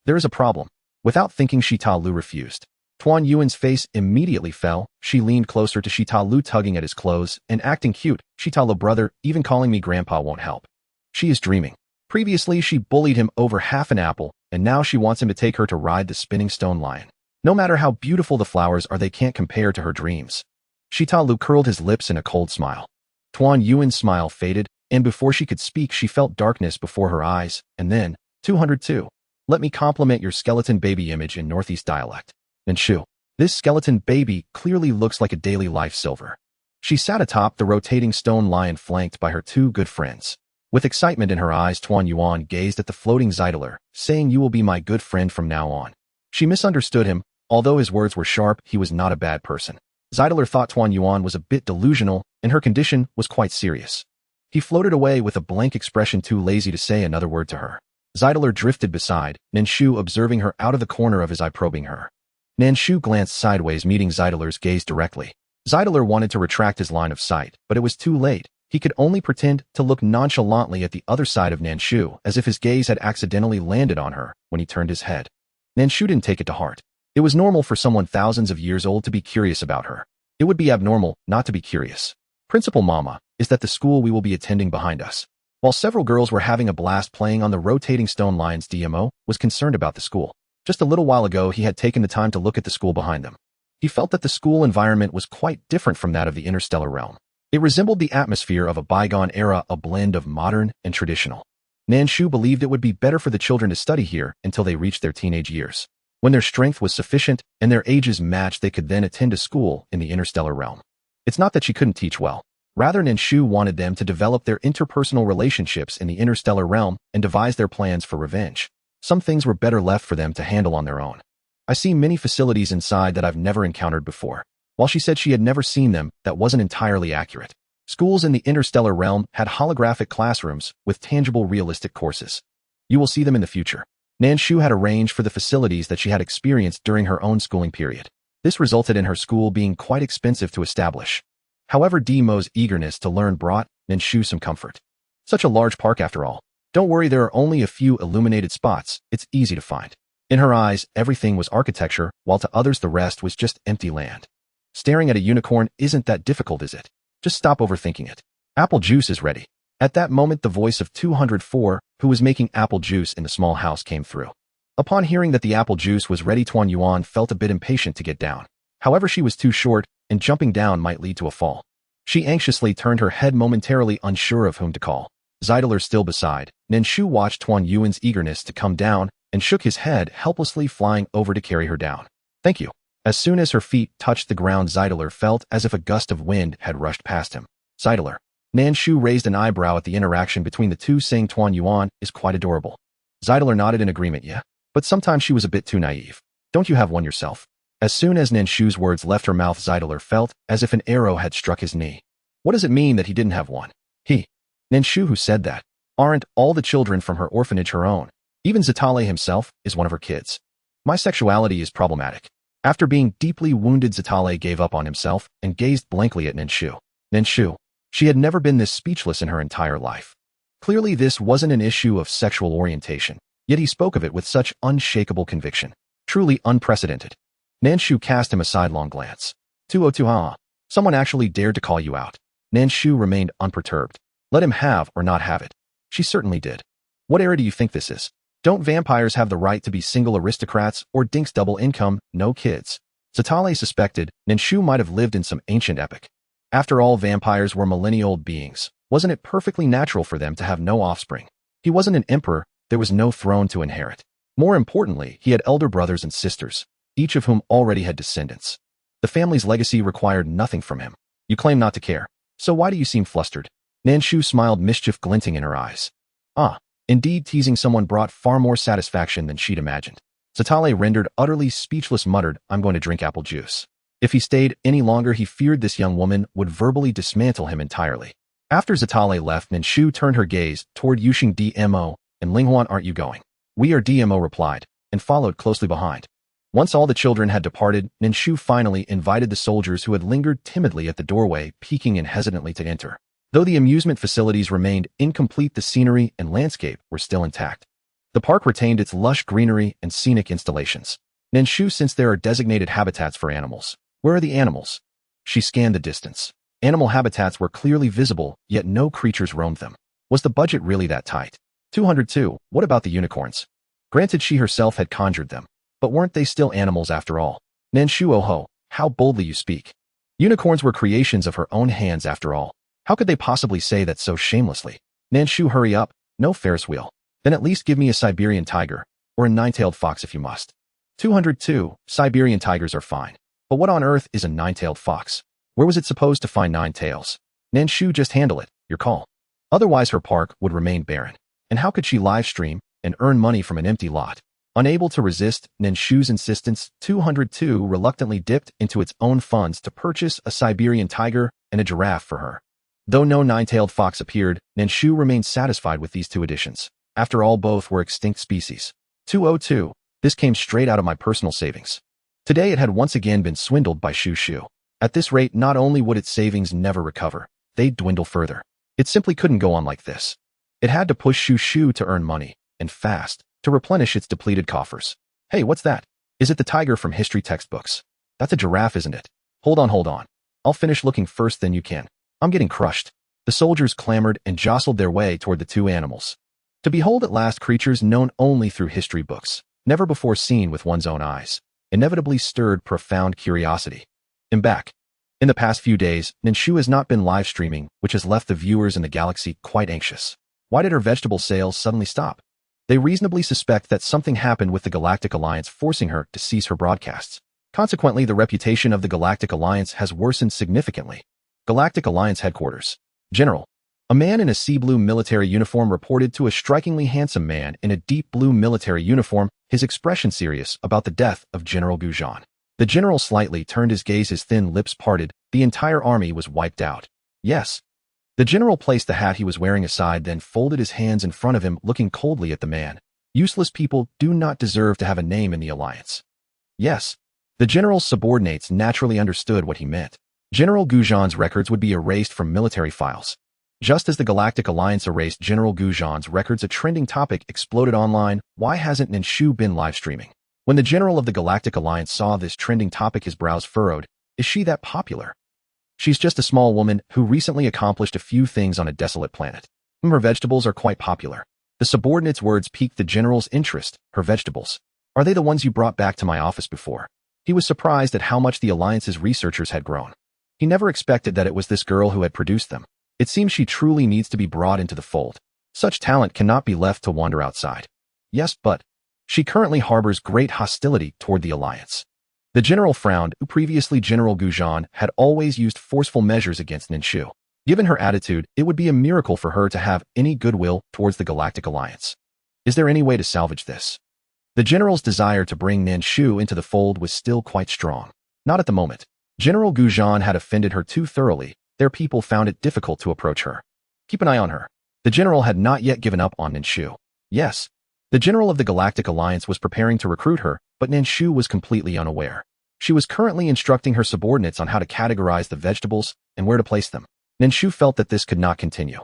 There is a problem. Without thinking, Shita Lu refused. Tuan Yuan's face immediately fell. She leaned closer to Shita Lu, tugging at his clothes and acting cute. Shita Lu, brother, even calling me grandpa won't help. She is dreaming. Previously, she bullied him over half an apple, and now she wants him to take her to ride the spinning stone lion. No matter how beautiful the flowers are, they can't compare to her dreams. Shita Lu curled his lips in a cold smile. Tuan Yuan's smile faded, and before she could speak, she felt darkness before her eyes, and then, 202. Let me compliment your skeleton baby image in Northeast dialect. Nan Shu. This skeleton baby clearly looks like a daily life silver. She sat atop the rotating stone lion, flanked by her two good friends. With excitement in her eyes, Tuan Yuan gazed at the floating Zeidler, saying, "You will be my good friend from now on." She misunderstood him. Although his words were sharp, he was not a bad person. Zeidler thought Tuan Yuan was a bit delusional, and her condition was quite serious. He floated away with a blank expression, too lazy to say another word to her. Zeidler drifted beside Nan Shu, observing her out of the corner of his eye, probing her. Nan Shu glanced sideways, meeting Zeidler's gaze directly. Zeidler wanted to retract his line of sight, but it was too late. He could only pretend to look nonchalantly at the other side of Nan Shu, as if his gaze had accidentally landed on her when he turned his head. Nan Shu didn't take it to heart. It was normal for someone thousands of years old to be curious about her. It would be abnormal not to be curious. Principal Mama, is that the school we will be attending behind us? While several girls were having a blast playing on the rotating stone lions, DMO was concerned about the school. Just a little while ago, he had taken the time to look at the school behind them. He felt that the school environment was quite different from that of the interstellar realm. It resembled the atmosphere of a bygone era, a blend of modern and traditional. Nan Shu believed it would be better for the children to study here until they reached their teenage years. When their strength was sufficient and their ages matched, they could then attend a school in the interstellar realm. It's not that she couldn't teach well. Rather, Nan Shu wanted them to develop their interpersonal relationships in the interstellar realm and devise their plans for revenge. Some things were better left for them to handle on their own. I see many facilities inside that I've never encountered before. While she said she had never seen them, that wasn't entirely accurate. Schools in the interstellar realm had holographic classrooms with tangible, realistic courses. You will see them in the future. Nan Shu had arranged for the facilities that she had experienced during her own schooling period. This resulted in her school being quite expensive to establish. However, Mo's eagerness to learn brought Nan Shu some comfort. Such a large park after all. Don't worry, there are only a few illuminated spots. It's easy to find. In her eyes, everything was architecture, while to others the rest was just empty land. Staring at a unicorn isn't that difficult, is it? Just stop overthinking it. Apple juice is ready. At that moment, the voice of 204, who was making apple juice in the small house, came through. Upon hearing that the apple juice was ready, Tuan Yuan felt a bit impatient to get down. However, she was too short, and jumping down might lead to a fall. She anxiously turned her head, momentarily unsure of whom to call. Zeidler still beside, Nan Shu watched Tuan Yuan's eagerness to come down and shook his head, helplessly flying over to carry her down. Thank you. As soon as her feet touched the ground, Zeidler felt as if a gust of wind had rushed past him. Zeidler. Nan Shu raised an eyebrow at the interaction between the two, saying Tuan Yuan is quite adorable. Zeidler nodded in agreement. Yeah, but sometimes she was a bit too naive. Don't you have one yourself? As soon as Nan Shu's words left her mouth, Zeidler felt as if an arrow had struck his knee. What does it mean that he didn't have one? Nan Shu, who said that? Aren't all the children from her orphanage her own? Even Zatale himself is one of her kids. My sexuality is problematic. After being deeply wounded, Zatale gave up on himself and gazed blankly at Nan Shu. Nan Shu. She had never been this speechless in her entire life. Clearly, this wasn't an issue of sexual orientation, yet he spoke of it with such unshakable conviction. Truly unprecedented. Nan Shu cast him a sidelong glance. 202 Someone actually dared to call you out. Nan Shu remained unperturbed. Let him have or not have it. She certainly did. What era do you think this is? Don't vampires have the right to be single aristocrats or dinks double income, no kids? Zatale suspected Nan Shu might have lived in some ancient epic. After all, vampires were millennia-old beings. Wasn't it perfectly natural for them to have no offspring? He wasn't an emperor, there was no throne to inherit. More importantly, he had elder brothers and sisters, each of whom already had descendants. The family's legacy required nothing from him. You claim not to care. So why do you seem flustered? Nan Shu smiled, mischief glinting in her eyes. Indeed, teasing someone brought far more satisfaction than she'd imagined. Zatale, rendered utterly speechless, muttered, I'm going to drink apple juice. If he stayed any longer, he feared this young woman would verbally dismantle him entirely. After Zatale left, Nan Shu turned her gaze toward Yuxing Dmo and Linghuan. Aren't you going? We are, Dmo replied, and followed closely behind. Once all the children had departed, Nan Shu finally invited the soldiers who had lingered timidly at the doorway, peeking in hesitantly to enter. Though the amusement facilities remained incomplete, the scenery and landscape were still intact. The park retained its lush greenery and scenic installations. Nan Shu, since there are designated habitats for animals, where are the animals? She scanned the distance. Animal habitats were clearly visible, yet no creatures roamed them. Was the budget really that tight? 202. What about the unicorns? Granted, she herself had conjured them, but weren't they still animals after all? Nan Shu, oh ho, how boldly you speak. Unicorns were creations of her own hands after all. How could they possibly say that so shamelessly? Nan Shu, hurry up. No Ferris wheel. Then at least give me a Siberian tiger, or a nine-tailed fox if you must. 202. Siberian tigers are fine. But what on earth is a nine-tailed fox? Where was it supposed to find 9 tails? Nan Shu, just handle it. Your call. Otherwise her park would remain barren. And how could she live stream and earn money from an empty lot? Unable to resist Nan Shu's insistence, 202 reluctantly dipped into its own funds to purchase a Siberian tiger and a giraffe for her. Though no nine-tailed fox appeared, Nan Shu remained satisfied with these 2 additions. After all, both were extinct species. 202. This came straight out of my personal savings. Today it had once again been swindled by Shu Shu. At this rate, not only would its savings never recover, they'd dwindle further. It simply couldn't go on like this. It had to push Shu Shu to earn money, and fast, to replenish its depleted coffers. Hey, what's that? Is it the tiger from history textbooks? That's a giraffe, isn't it? Hold on. I'll finish looking first, then you can. I'm getting crushed. The soldiers clamored and jostled their way toward the 2 animals. To behold at last creatures known only through history books, never before seen with one's own eyes. inevitably stirred profound curiosity. I'm back. In the past few days, Nan Shu has not been live streaming, which has left the viewers in the galaxy quite anxious. Why did her vegetable sales suddenly stop? They reasonably suspect that something happened with the Galactic Alliance forcing her to cease her broadcasts. Consequently, the reputation of the Galactic Alliance has worsened significantly. Galactic Alliance Headquarters. General. A man in a sea blue military uniform reported to a strikingly handsome man in a deep blue military uniform, his expression serious about the death of General Gujan. The general slightly turned his gaze, his thin lips parted. The entire army was wiped out. Yes. The general placed the hat he was wearing aside, then folded his hands in front of him, looking coldly at the man. Useless people do not deserve to have a name in the Alliance. Yes. The general's subordinates naturally understood what he meant. General Gujan's records would be erased from military files. Just as the Galactic Alliance erased General Gujan's records, a trending topic exploded online. Why hasn't Nan Shu been live streaming? When the general of the Galactic Alliance saw this trending topic, his brows furrowed. Is she that popular? She's just a small woman who recently accomplished a few things on a desolate planet. Her vegetables are quite popular. The subordinate's words piqued the general's interest. Her vegetables. Are they the ones you brought back to my office before? He was surprised at how much the Alliance's researchers had grown. He never expected that it was this girl who had produced them. It seems she truly needs to be brought into the fold. Such talent cannot be left to wander outside. Yes, but she currently harbors great hostility toward the Alliance. The general frowned. Previously, General Gujan had always used forceful measures against Nan Shu. Given her attitude, it would be a miracle for her to have any goodwill towards the Galactic Alliance. Is there any way to salvage this? The general's desire to bring Nan Shu into the fold was still quite strong. Not at the moment. General Gujan had offended her too thoroughly. Their people found it difficult to approach her. Keep an eye on her. The general had not yet given up on Nan Shu. Yes. The general of the Galactic Alliance was preparing to recruit her, but Nan Shu was completely unaware. She was currently instructing her subordinates on how to categorize the vegetables and where to place them. Nan Shu felt that this could not continue.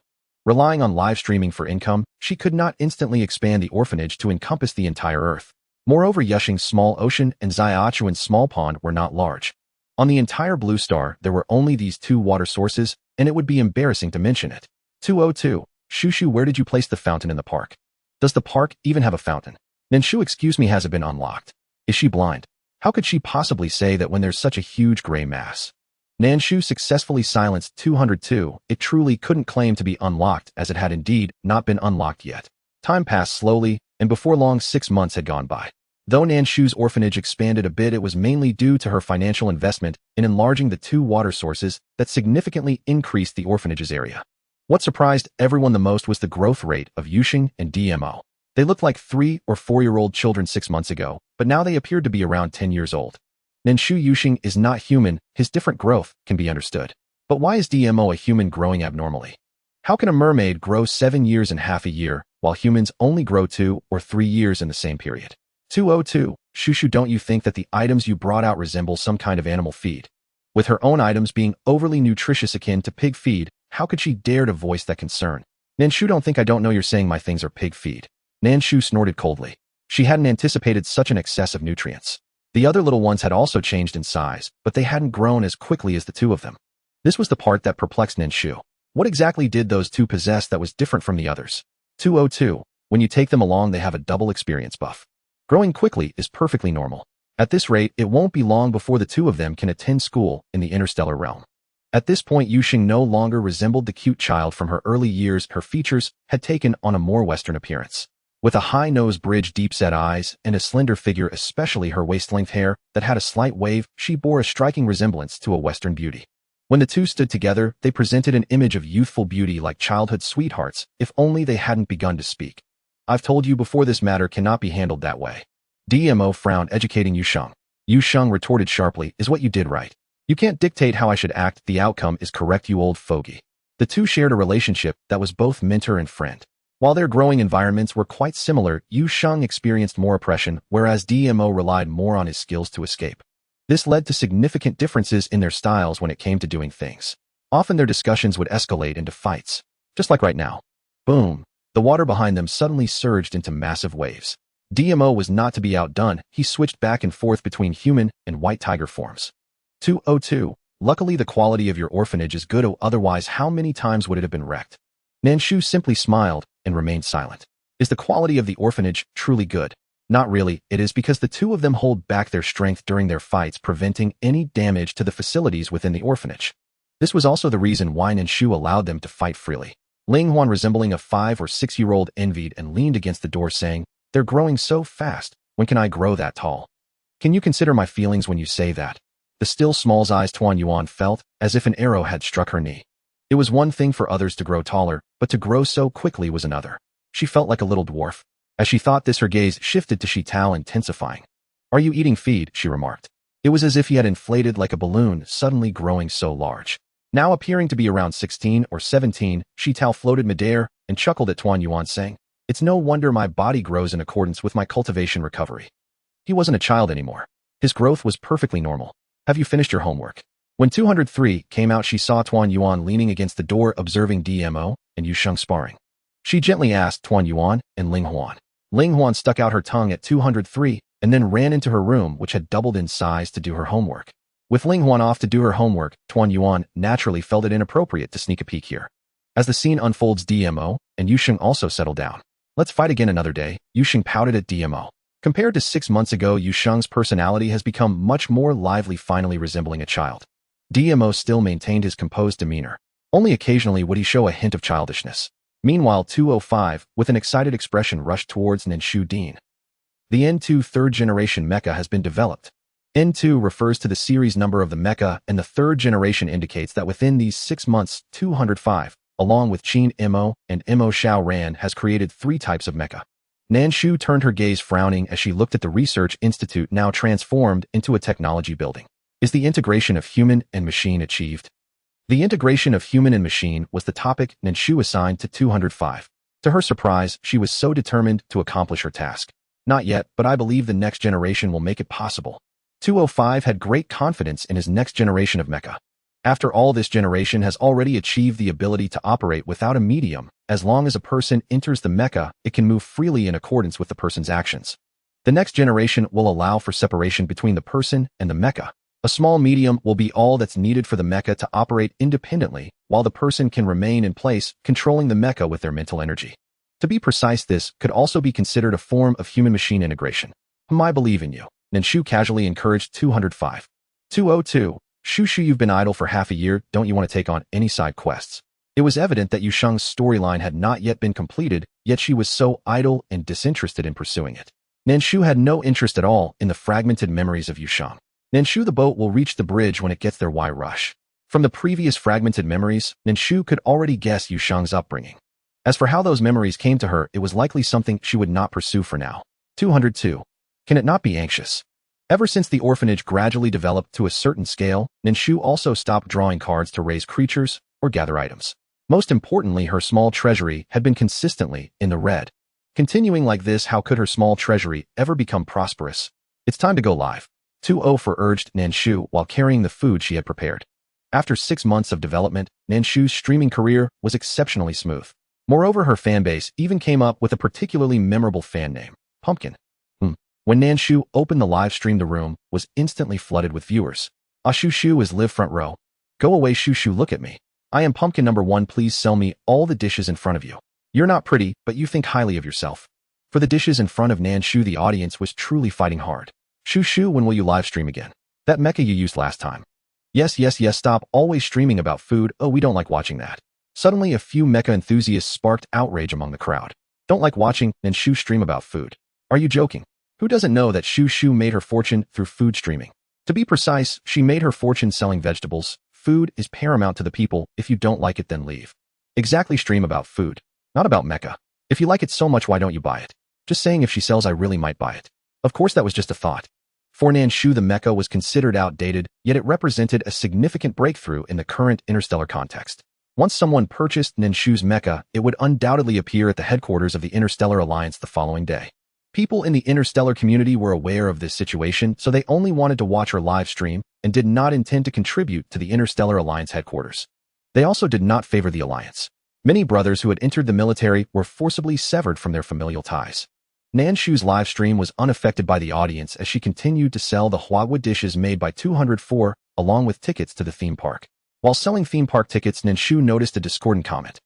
Relying on live streaming for income, she could not instantly expand the orphanage to encompass the entire Earth. Moreover, Yushing's small ocean and Xiaochuan's small pond were not large. On the entire Blue Star, there were only these two water sources, and it would be embarrassing to mention it. 202. Shushu, where did you place the fountain in the park? Does the park even have a fountain? Nan Shu, excuse me, has it been unlocked? Is she blind? How could she possibly say that when there's such a huge gray mass? Nan Shu successfully silenced 202. It truly couldn't claim to be unlocked, as it had indeed not been unlocked yet. Time passed slowly, and before long 6 months had gone by. Though Nan Shu's orphanage expanded a bit, it was mainly due to her financial investment in enlarging the two water sources that significantly increased the orphanage's area. What surprised everyone the most was the growth rate of Yushing and DMO. They looked like 3 or 4-year-old children 6 months ago, but now they appeared to be around 10 years old. Nan Shu Yushing is not human, his different growth can be understood. But why is DMO a human growing abnormally? How can a mermaid grow 7 years and half a year, while humans only grow 2 or 3 years in the same period? 202. Shushu, don't you think that the items you brought out resemble some kind of animal feed? With her own items being overly nutritious akin to pig feed, how could she dare to voice that concern? Nan Shu, don't think I don't know you're saying my things are pig feed. Nan Shu snorted coldly. She hadn't anticipated such an excess of nutrients. The other little ones had also changed in size, but they hadn't grown as quickly as the two of them. This was the part that perplexed Nan Shu. What exactly did those two possess that was different from the others? 202. When you take them along, they have a double experience buff. Growing quickly is perfectly normal. At this rate, it won't be long before the two of them can attend school in the interstellar realm. At this point, Yushing no longer resembled the cute child from her early years. Her features had taken on a more Western appearance. With a high nose bridge, deep-set eyes, and a slender figure, especially her waist-length hair that had a slight wave, she bore a striking resemblance to a Western beauty. When the two stood together, they presented an image of youthful beauty like childhood sweethearts, if only they hadn't begun to speak. I've told you before, this matter cannot be handled that way. DMO frowned, educating Yusheng. Yusheng retorted sharply, is what you did right. You can't dictate how I should act, the outcome is correct, you old fogey. The two shared a relationship that was both mentor and friend. While their growing environments were quite similar, Yusheng experienced more oppression, whereas DMO relied more on his skills to escape. This led to significant differences in their styles when it came to doing things. Often their discussions would escalate into fights. Just like right now. Boom. The water behind them suddenly surged into massive waves. DMO was not to be outdone. He switched back and forth between human and white tiger forms. 202. Luckily the quality of your orphanage is good, otherwise how many times would it have been wrecked? Nan Shu simply smiled and remained silent. Is the quality of the orphanage truly good? Not really, it is because the two of them hold back their strength during their fights, preventing any damage to the facilities within the orphanage. This was also the reason why Nan Shu allowed them to fight freely. Ling Huan, resembling a 5 or 6-year-old, envied and leaned against the door saying, "They're growing so fast. When can I grow that tall?" "Can you consider my feelings when you say that?" The still small's eyes Tuan Yuan felt as if an arrow had struck her knee. It was one thing for others to grow taller, but to grow so quickly was another. She felt like a little dwarf. As she thought this, her gaze shifted to Shi Tao, intensifying. "Are you eating feed?" she remarked. It was as if he had inflated like a balloon, suddenly growing so large. Now appearing to be around 16 or 17, Shi Tao floated midair and chuckled at Tuan Yuan, saying, "It's no wonder my body grows in accordance with my cultivation recovery." He wasn't a child anymore. His growth was perfectly normal. "Have you finished your homework?" When 203 came out, she saw Tuan Yuan leaning against the door, observing DMO and Yusheng sparring. She gently asked Tuan Yuan and Ling Huan. Ling Huan stuck out her tongue at 203 and then ran into her room, which had doubled in size, to do her homework. With Ling Huan off to do her homework, Tuan Yuan naturally felt it inappropriate to sneak a peek here. As the scene unfolds, DMO and Yusheng also settle down. "Let's fight again another day," Yusheng pouted at DMO. Compared to 6 months ago, Yusheng's personality has become much more lively, finally resembling a child. DMO still maintained his composed demeanor. Only occasionally would he show a hint of childishness. Meanwhile, 205, with an excited expression, rushed towards Nan Shu Dean. The N2 third-generation mecha has been developed. N2 refers to the series number of the mecha, and the third generation indicates that within these 6 months, 205, along with Qin Mo and Mo Xiao Ran, has created 3 types of mecha. Nan Shu turned her gaze frowning as she looked at the research institute, now transformed into a technology building. Is the integration of human and machine achieved? The integration of human and machine was the topic Nan Shu assigned to 205. To her surprise, she was so determined to accomplish her task. "Not yet, but I believe the next generation will make it possible." 205 had great confidence in his next generation of mecha. After all, this generation has already achieved the ability to operate without a medium. As long as a person enters the mecha, it can move freely in accordance with the person's actions. The next generation will allow for separation between the person and the mecha. A small medium will be all that's needed for the mecha to operate independently, while the person can remain in place, controlling the mecha with their mental energy. To be precise, this could also be considered a form of human-machine integration. "I believe in you," Nan Shu casually encouraged 205. 202, "Shu, you've been idle for half a year, don't you want to take on any side quests?" It was evident that Yusheng's storyline had not yet been completed, yet she was so idle and disinterested in pursuing it. Nan Shu had no interest at all in the fragmented memories of Yusheng. Nan Shu, the boat will reach the bridge when it gets there. Why rush? From the previous fragmented memories, Nan Shu could already guess Yusheng's upbringing. As for how those memories came to her, it was likely something she would not pursue for now. 202. Can it not be anxious? Ever since the orphanage gradually developed to a certain scale, Nan Shu also stopped drawing cards to raise creatures or gather items. Most importantly, her small treasury had been consistently in the red. Continuing like this, how could her small treasury ever become prosperous? "It's time to go live," 204 urged Nan Shu while carrying the food she had prepared. After 6 months of development, Nan Shu's streaming career was exceptionally smooth. Moreover, her fanbase even came up with a particularly memorable fan name, Pumpkin. When Nan Shu opened the live stream, the room was instantly flooded with viewers. "Ah, Shu is live front row. Go away, Shu, look at me. I am Pumpkin #1, please sell me all the dishes in front of you. You're not pretty, but you think highly of yourself." For the dishes in front of Nan Shu, the audience was truly fighting hard. "Shu, when will you live stream again? That mecha you used last time." Yes, stop always streaming about food, oh we don't like watching that." Suddenly a few mecha enthusiasts sparked outrage among the crowd. "Don't like watching Nan Shu stream about food? Are you joking? Who doesn't know that Shu made her fortune through food streaming? To be precise, she made her fortune selling vegetables. Food is paramount to the people. If you don't like it, then leave." Exactly, stream about food, not about mecha. If you like it so much, why don't you buy it? Just saying, if she sells, I really might buy it. Of course, that was just a thought. For Nan Shu, the mecha was considered outdated, yet it represented a significant breakthrough in the current interstellar context. Once someone purchased Nan Shu's mecha, it would undoubtedly appear at the headquarters of the Interstellar Alliance the following day. People in the interstellar community were aware of this situation, so they only wanted to watch her live stream and did not intend to contribute to the Interstellar Alliance headquarters. They also did not favor the alliance. Many brothers who had entered the military were forcibly severed from their familial ties. Nan Shu's live stream was unaffected by the audience as she continued to sell the Huagua dishes made by 204, along with tickets to the theme park. While selling theme park tickets, Nan Shu noticed a discordant comment.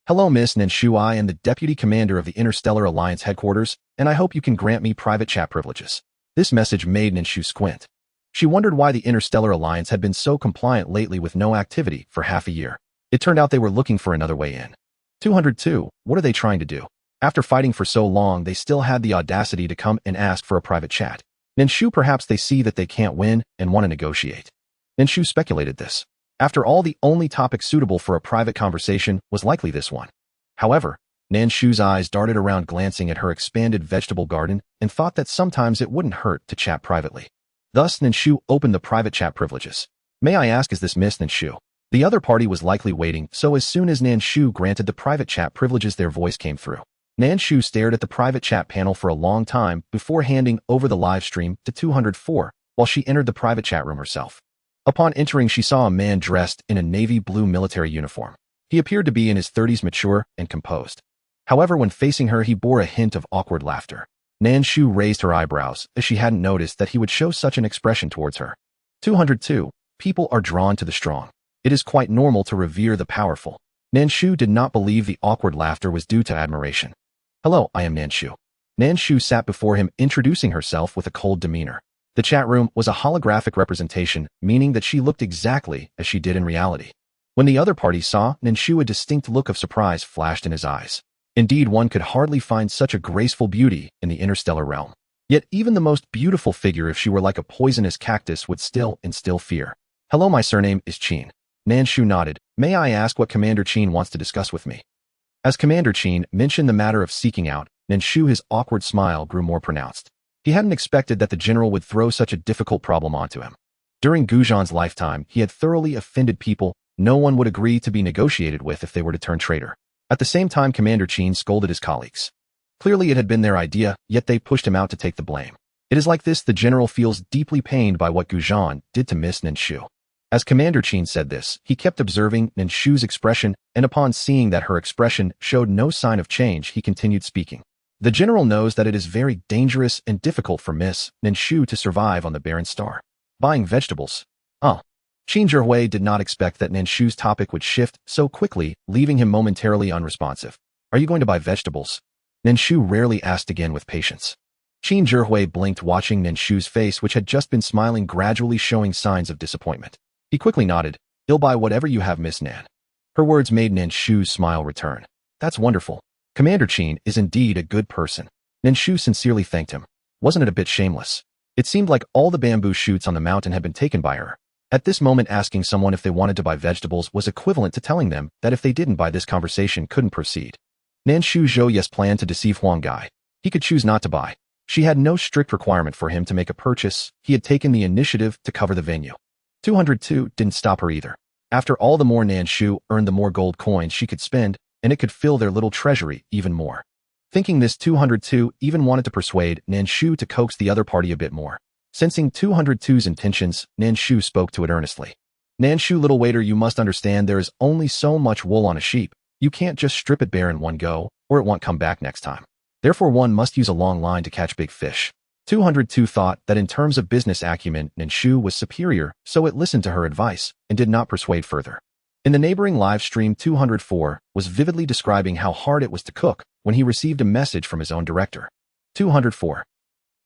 Hello, Miss Nan Shu. I am the Deputy Commander of the Interstellar Alliance Headquarters, and I hope you can grant me private chat privileges. This message made Nan Shu squint. She wondered why the Interstellar Alliance had been so compliant lately with no activity for half a year. It turned out they were looking for another way in. 202. What are they trying to do? After fighting for so long, they still had the audacity to come and ask for a private chat. Nan Shu, perhaps they see that they can't win and want to negotiate. Nan Shu speculated this. After all, the only topic suitable for a private conversation was likely this one. However, Nan Shu's eyes darted around, glancing at her expanded vegetable garden, and thought that sometimes it wouldn't hurt to chat privately. Thus, Nan Shu opened the private chat privileges. May I ask, is this Miss Nan Shu? The other party was likely waiting, so as soon as Nan Shu granted the private chat privileges, their voice came through. Nan Shu stared at the private chat panel for a long time before handing over the live stream to 204 while she entered the private chat room herself. Upon entering, she saw a man dressed in a navy blue military uniform. He appeared to be in his 30s, mature and composed. However, when facing her, he bore a hint of awkward laughter. Nan Shu raised her eyebrows, as she hadn't noticed that he would show such an expression towards her. 202. People are drawn to the strong. It is quite normal to revere the powerful. Nan Shu did not believe the awkward laughter was due to admiration. Hello, I am Nan Shu. Nan Shu sat before him, introducing herself with a cold demeanor. The chat room was a holographic representation, meaning that she looked exactly as she did in reality. When the other party saw Nan Shu, a distinct look of surprise flashed in his eyes. Indeed, one could hardly find such a graceful beauty in the interstellar realm. Yet even the most beautiful figure, if she were like a poisonous cactus, would still instill fear. Hello, my surname is Qin. Nan Shu nodded. May I ask what Commander Qin wants to discuss with me? As Commander Qin mentioned the matter of seeking out Nan Shu, his awkward smile grew more pronounced. He hadn't expected that the general would throw such a difficult problem onto him. During Gujan's lifetime, he had thoroughly offended people no one would agree to be negotiated with if they were to turn traitor. At the same time, Commander Qin scolded his colleagues. Clearly it had been their idea, yet they pushed him out to take the blame. It is like this: the general feels deeply pained by what Gujan did to Miss Nan Shu. As Commander Qin said this, he kept observing Nan Shu's expression, and upon seeing that her expression showed no sign of change, he continued speaking. The general knows that it is very dangerous and difficult for Miss Nan Shu to survive on the barren star. Buying vegetables. Oh. Qin Zhihui did not expect that Nan Shu's topic would shift so quickly, leaving him momentarily unresponsive. Are you going to buy vegetables? Nan Shu rarely asked again with patience. Qin Zhihui blinked, watching Nan Shu's face, which had just been smiling, gradually showing signs of disappointment. He quickly nodded. I'll buy whatever you have, Miss Nan. Her words made Nan Shu's smile return. That's wonderful. Commander Qin is indeed a good person. Nan Shu sincerely thanked him. Wasn't it a bit shameless? It seemed like all the bamboo shoots on the mountain had been taken by her. At this moment, asking someone if they wanted to buy vegetables was equivalent to telling them that if they didn't buy, this conversation couldn't proceed. Nan Shu Zhou planned to deceive Huang Gai. He could choose not to buy. She had no strict requirement for him to make a purchase. He had taken the initiative to cover the venue. 202 didn't stop her either. After all, the more Nan Shu earned, the more gold coins she could spend, and it could fill their little treasury even more. Thinking this, 202 even wanted to persuade Nan Shu to coax the other party a bit more. Sensing 202's intentions, Nan Shu spoke to it earnestly. Nan Shu, little waiter, you must understand there is only so much wool on a sheep. You can't just strip it bare in one go, or it won't come back next time. Therefore, one must use a long line to catch big fish. 202 thought that in terms of business acumen, Nan Shu was superior, so it listened to her advice and did not persuade further. In the neighboring live stream, 204 was vividly describing how hard it was to cook when he received a message from his own director. 204.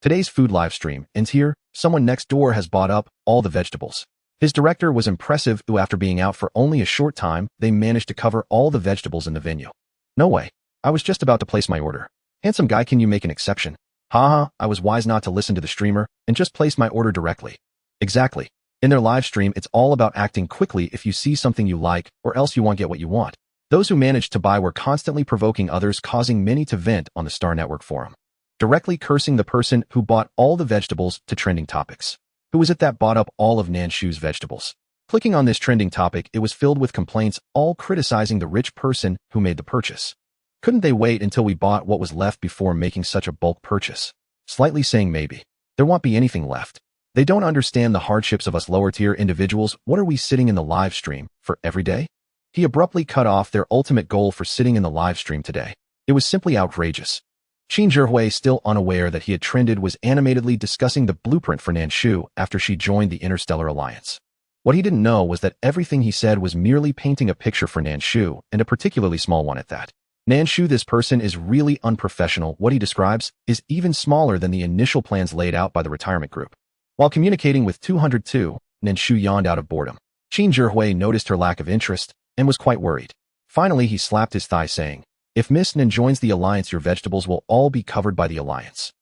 Today's food live stream ends here. Someone next door has bought up all the vegetables. His director was impressive. After being out for only a short time, they managed to cover all the vegetables in the venue. No way. I was just about to place my order. Handsome guy, can you make an exception? Haha, I was wise not to listen to the streamer and just place my order directly. Exactly. In their live stream, it's all about acting quickly if you see something you like, or else you won't get what you want. Those who managed to buy were constantly provoking others, causing many to vent on the Star Network forum, directly cursing the person who bought all the vegetables to trending topics. Who was it that bought up all of Nan Shu's vegetables? Clicking on this trending topic, it was filled with complaints, all criticizing the rich person who made the purchase. Couldn't they wait until we bought what was left before making such a bulk purchase? Slightly saying maybe. There won't be anything left. They don't understand the hardships of us lower-tier individuals. What are we sitting in the live stream for every day? He abruptly cut off their ultimate goal for sitting in the live stream today. It was simply outrageous. Qin Zhihui, still unaware that he had trended, was animatedly discussing the blueprint for Nan Shu after she joined the Interstellar Alliance. What he didn't know was that everything he said was merely painting a picture for Nan Shu, and a particularly small one at that. Nan Shu, this person is really unprofessional. What he describes is even smaller than the initial plans laid out by the retirement group. While communicating with 202, Nan Shu yawned out of boredom. Qin Zhihui noticed her lack of interest and was quite worried. Finally, he slapped his thigh saying, "If Miss Nan joins the Alliance, your vegetables will all be covered by the Alliance."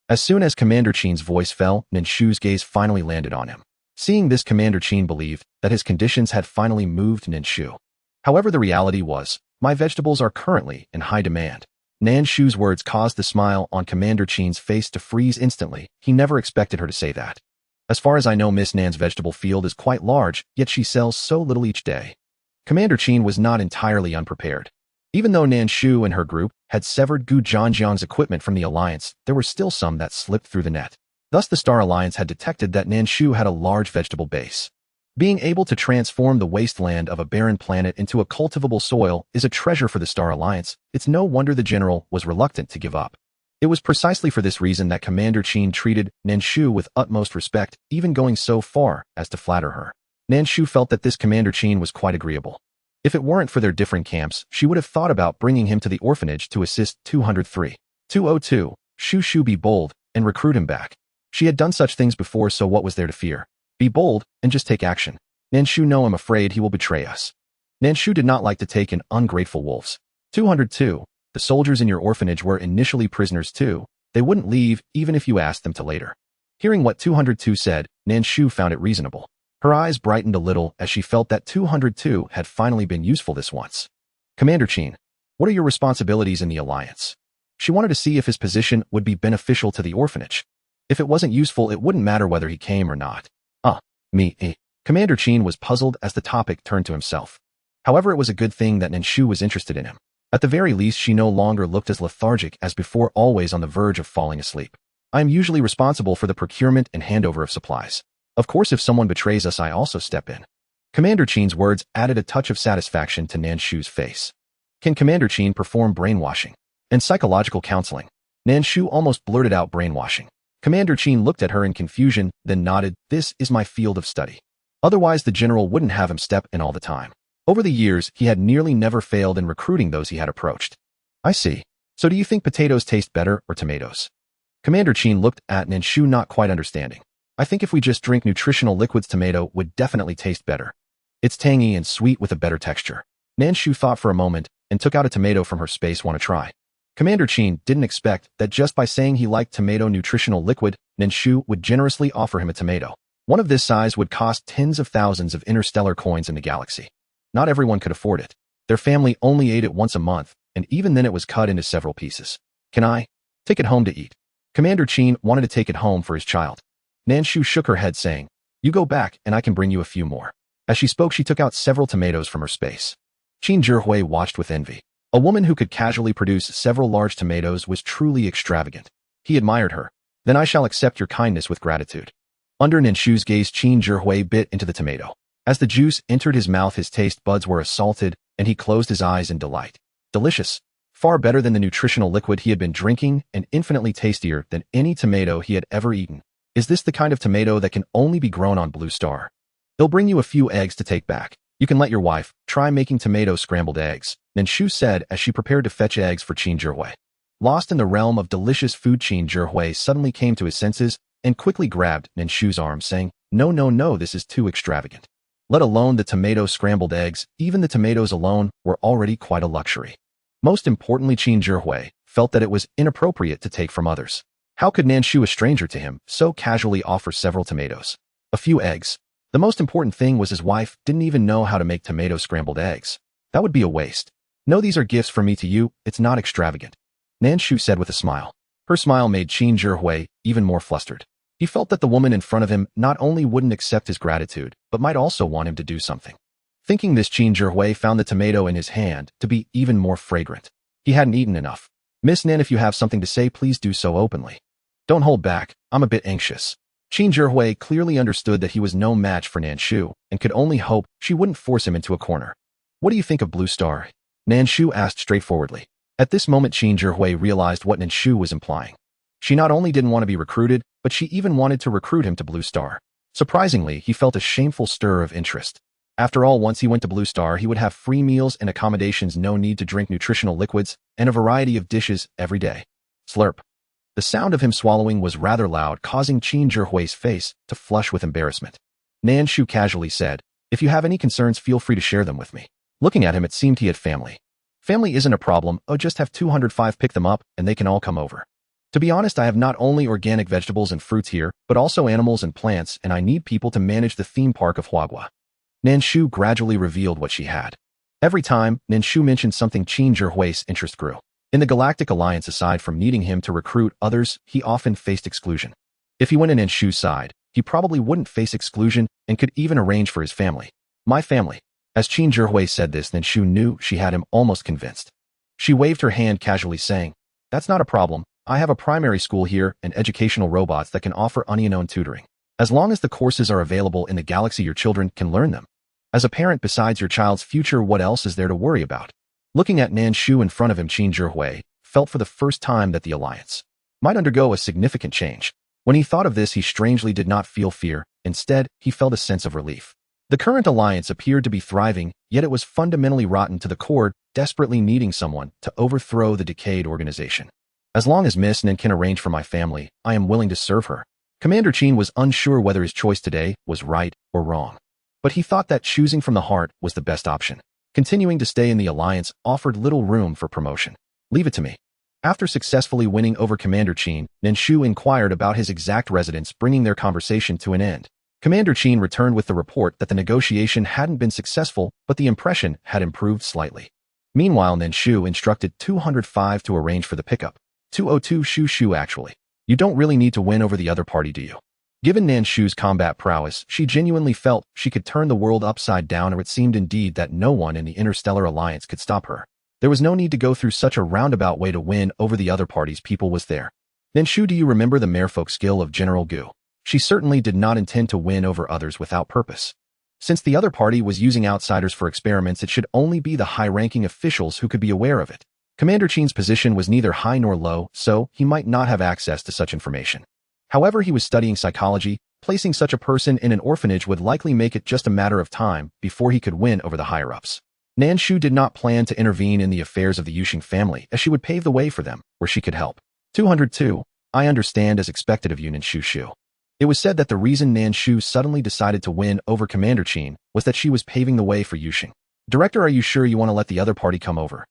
As soon as Commander Qin's voice fell, Nan Shu's gaze finally landed on him. Seeing this, Commander Qin believed that his conditions had finally moved Nan Shu. However, the reality was, "My vegetables are currently in high demand." Nan Shu's words caused the smile on Commander Qin's face to freeze instantly. He never expected her to say that. "As far as I know, Miss Nan's vegetable field is quite large, yet she sells so little each day." Commander Qin was not entirely unprepared. Even though Nan Shu and her group had severed Gu Zhangjiang's equipment from the Alliance, there were still some that slipped through the net. Thus, the Star Alliance had detected that Nan Shu had a large vegetable base. Being able to transform the wasteland of a barren planet into a cultivable soil is a treasure for the Star Alliance. It's no wonder the general was reluctant to give up. It was precisely for this reason that Commander Qin treated Nan Shu with utmost respect, even going so far as to flatter her. Nan Shu felt that this Commander Qin was quite agreeable. If it weren't for their different camps, she would have thought about bringing him to the orphanage to assist 203. 202, Shu be bold, and recruit him back. She had done such things before, so what was there to fear? Be bold, and just take action. Nan Shu, no, I'm afraid he will betray us. Nan Shu did not like to take in ungrateful wolves. 202, the soldiers in your orphanage were initially prisoners too. They wouldn't leave, even if you asked them to later. Hearing what 202 said, Nan Shu found it reasonable. Her eyes brightened a little as she felt that 202 had finally been useful this once. Commander Qin, what are your responsibilities in the Alliance? She wanted to see if his position would be beneficial to the orphanage. If it wasn't useful, it wouldn't matter whether he came or not. Commander Qin was puzzled as the topic turned to himself. However, it was a good thing that Nan Shu was interested in him. At the very least, she no longer looked as lethargic as before, always on the verge of falling asleep. I am usually responsible for the procurement and handover of supplies. Of course, if someone betrays us, I also step in. Commander Qin's words added a touch of satisfaction to Nan Shu's face. Can Commander Qin perform brainwashing and psychological counseling? Nan Shu almost blurted out brainwashing. Commander Qin looked at her in confusion, then nodded. This is my field of study. Otherwise, the general wouldn't have him step in all the time. Over the years, he had nearly never failed in recruiting those he had approached. I see. So do you think potatoes taste better or tomatoes? Commander Qin looked at Nan Shu, not quite understanding. I think if we just drink nutritional liquids, tomato would definitely taste better. It's tangy and sweet with a better texture. Nan Shu thought for a moment and took out a tomato from her space. Want to try? Commander Qin didn't expect that just by saying he liked tomato nutritional liquid, Nan Shu would generously offer him a tomato. One of this size would cost tens of thousands of interstellar coins in the galaxy. Not everyone could afford it. Their family only ate it once a month, and even then it was cut into several pieces. Can I take it home to eat? Commander Qin wanted to take it home for his child. Nan Shu shook her head saying, you go back and I can bring you a few more. As she spoke, she took out several tomatoes from her space. Qin Zhihui watched with envy. A woman who could casually produce several large tomatoes was truly extravagant. He admired her. Then I shall accept your kindness with gratitude. Under Nan Shu's gaze, Qin Zhihui bit into the tomato. As the juice entered his mouth, his taste buds were assaulted, and he closed his eyes in delight. Delicious. Far better than the nutritional liquid he had been drinking, and infinitely tastier than any tomato he had ever eaten. Is this the kind of tomato that can only be grown on Blue Star? They'll bring you a few eggs to take back. You can let your wife try making tomato scrambled eggs, Nan Shu said as she prepared to fetch eggs for Qin Zhihui. Lost in the realm of delicious food, Qin Zhihui suddenly came to his senses and quickly grabbed Nan Shu's arm, saying, No, this is too extravagant. Let alone the tomato scrambled eggs, even the tomatoes alone were already quite a luxury. Most importantly, Qin Zhihui felt that it was inappropriate to take from others. How could Nan Shu, a stranger to him, so casually offer several tomatoes? A few eggs. The most important thing was his wife didn't even know how to make tomato scrambled eggs. That would be a waste. No, these are gifts from me to you. It's not extravagant. Nan Shu said with a smile. Her smile made Qin Zhihui even more flustered. He felt that the woman in front of him not only wouldn't accept his gratitude, but might also want him to do something. Thinking this, Qin Zhihui found the tomato in his hand to be even more fragrant. He hadn't eaten enough. Miss Nan, if you have something to say, please do so openly. Don't hold back. I'm a bit anxious. Qin Zhihui clearly understood that he was no match for Nan Shu and could only hope she wouldn't force him into a corner. What do you think of Blue Star? Nan Shu asked straightforwardly. At this moment, Qin Zhihui realized what Nan Shu was implying. She not only didn't want to be recruited, but she even wanted to recruit him to Blue Star. Surprisingly, he felt a shameful stir of interest. After all, once he went to Blue Star, he would have free meals and accommodations, no need to drink nutritional liquids, and a variety of dishes every day. Slurp. The sound of him swallowing was rather loud, causing Qin Zhihui's face to flush with embarrassment. Nan Shu casually said, "If you have any concerns, feel free to share them with me." Looking at him, it seemed he had family. Family isn't a problem, just have 205 pick them up, and they can all come over. To be honest, I have not only organic vegetables and fruits here, but also animals and plants, and I need people to manage the theme park of Huagua. Nan Shu gradually revealed what she had. Every time Nan Shu mentioned something, Qin Zhihui's interest grew. In the Galactic Alliance, aside from needing him to recruit others, he often faced exclusion. If he went in Nan Shu's side, he probably wouldn't face exclusion and could even arrange for his family. My family. As Qin Zhihui said this, Nan Shu knew she had him almost convinced. She waved her hand casually, saying, "That's not a problem. I have a primary school here and educational robots that can offer unknown tutoring. As long as the courses are available in the galaxy, your children can learn them. As a parent, besides your child's future, what else is there to worry about?" Looking at Nan Shu in front of him, Qin Zhihui felt for the first time that the alliance might undergo a significant change. When he thought of this, he strangely did not feel fear. Instead, he felt a sense of relief. The current alliance appeared to be thriving, yet it was fundamentally rotten to the core, desperately needing someone to overthrow the decayed organization. As long as Miss Nan can arrange for my family, I am willing to serve her. Commander Qin was unsure whether his choice today was right or wrong. But he thought that choosing from the heart was the best option. Continuing to stay in the alliance offered little room for promotion. Leave it to me. After successfully winning over Commander Qin, Nan Shu inquired about his exact residence, bringing their conversation to an end. Commander Qin returned with the report that the negotiation hadn't been successful, but the impression had improved slightly. Meanwhile, Nan Shu instructed 205 to arrange for the pickup. 202 Shu actually. You don't really need to win over the other party, do you? Given Nan Shu's combat prowess, she genuinely felt she could turn the world upside down, or it seemed indeed that no one in the Interstellar Alliance could stop her. There was no need to go through such a roundabout way to win over the other party's people. Was there? Nan Shu, do you remember the merfolk skill of General Gu? She certainly did not intend to win over others without purpose. Since the other party was using outsiders for experiments, it should only be the high-ranking officials who could be aware of it. Commander Qin's position was neither high nor low, so he might not have access to such information. However, he was studying psychology. Placing such a person in an orphanage would likely make it just a matter of time before he could win over the higher-ups. Nan Shu did not plan to intervene in the affairs of the Yuxing family, as she would pave the way for them, where she could help. 202. I understand, as expected of you, Nan Shu. It was said that the reason Nan Shu suddenly decided to win over Commander Qin was that she was paving the way for Yuxing. Director, are you sure you want to let the other party come over?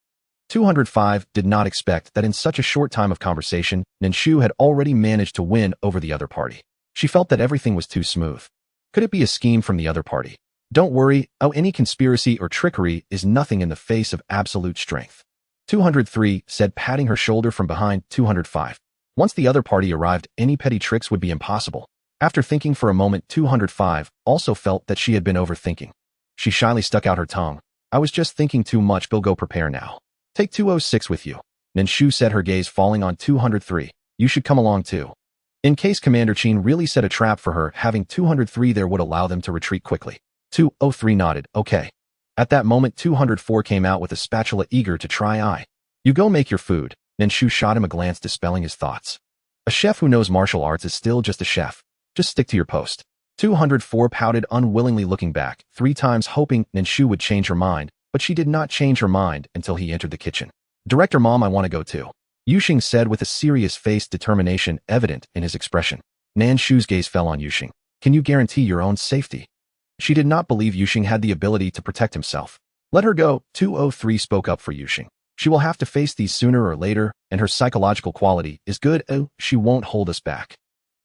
205 did not expect that in such a short time of conversation, Nan Shu had already managed to win over the other party. She felt that everything was too smooth. Could it be a scheme from the other party? Don't worry, any conspiracy or trickery is nothing in the face of absolute strength. 203 said, patting her shoulder from behind. 205. Once the other party arrived, any petty tricks would be impossible. After thinking for a moment, 205 also felt that she had been overthinking. She shyly stuck out her tongue. I was just thinking too much. Bill, go prepare now. Take 206 with you. Nan Shu said, her gaze falling on 203. You should come along too. In case Commander Qin really set a trap for her, having 203 there would allow them to retreat quickly. 203 nodded. Okay. At that moment, 204 came out with a spatula, eager to try. You go make your food. Nan Shu shot him a glance, dispelling his thoughts. A chef who knows martial arts is still just a chef. Just stick to your post. 204 pouted, unwillingly looking back, 3 times hoping Nan Shu would change her mind, but she did not change her mind until he entered the kitchen. Director, Mom, I want to go too. Yuxing said with a serious face, determination evident in his expression. Nan Shu's gaze fell on Yuxing. Can you guarantee your own safety? She did not believe Yuxing had the ability to protect himself. Let her go. 203 spoke up for Yuxing. She will have to face these sooner or later, and her psychological quality is good. She won't hold us back.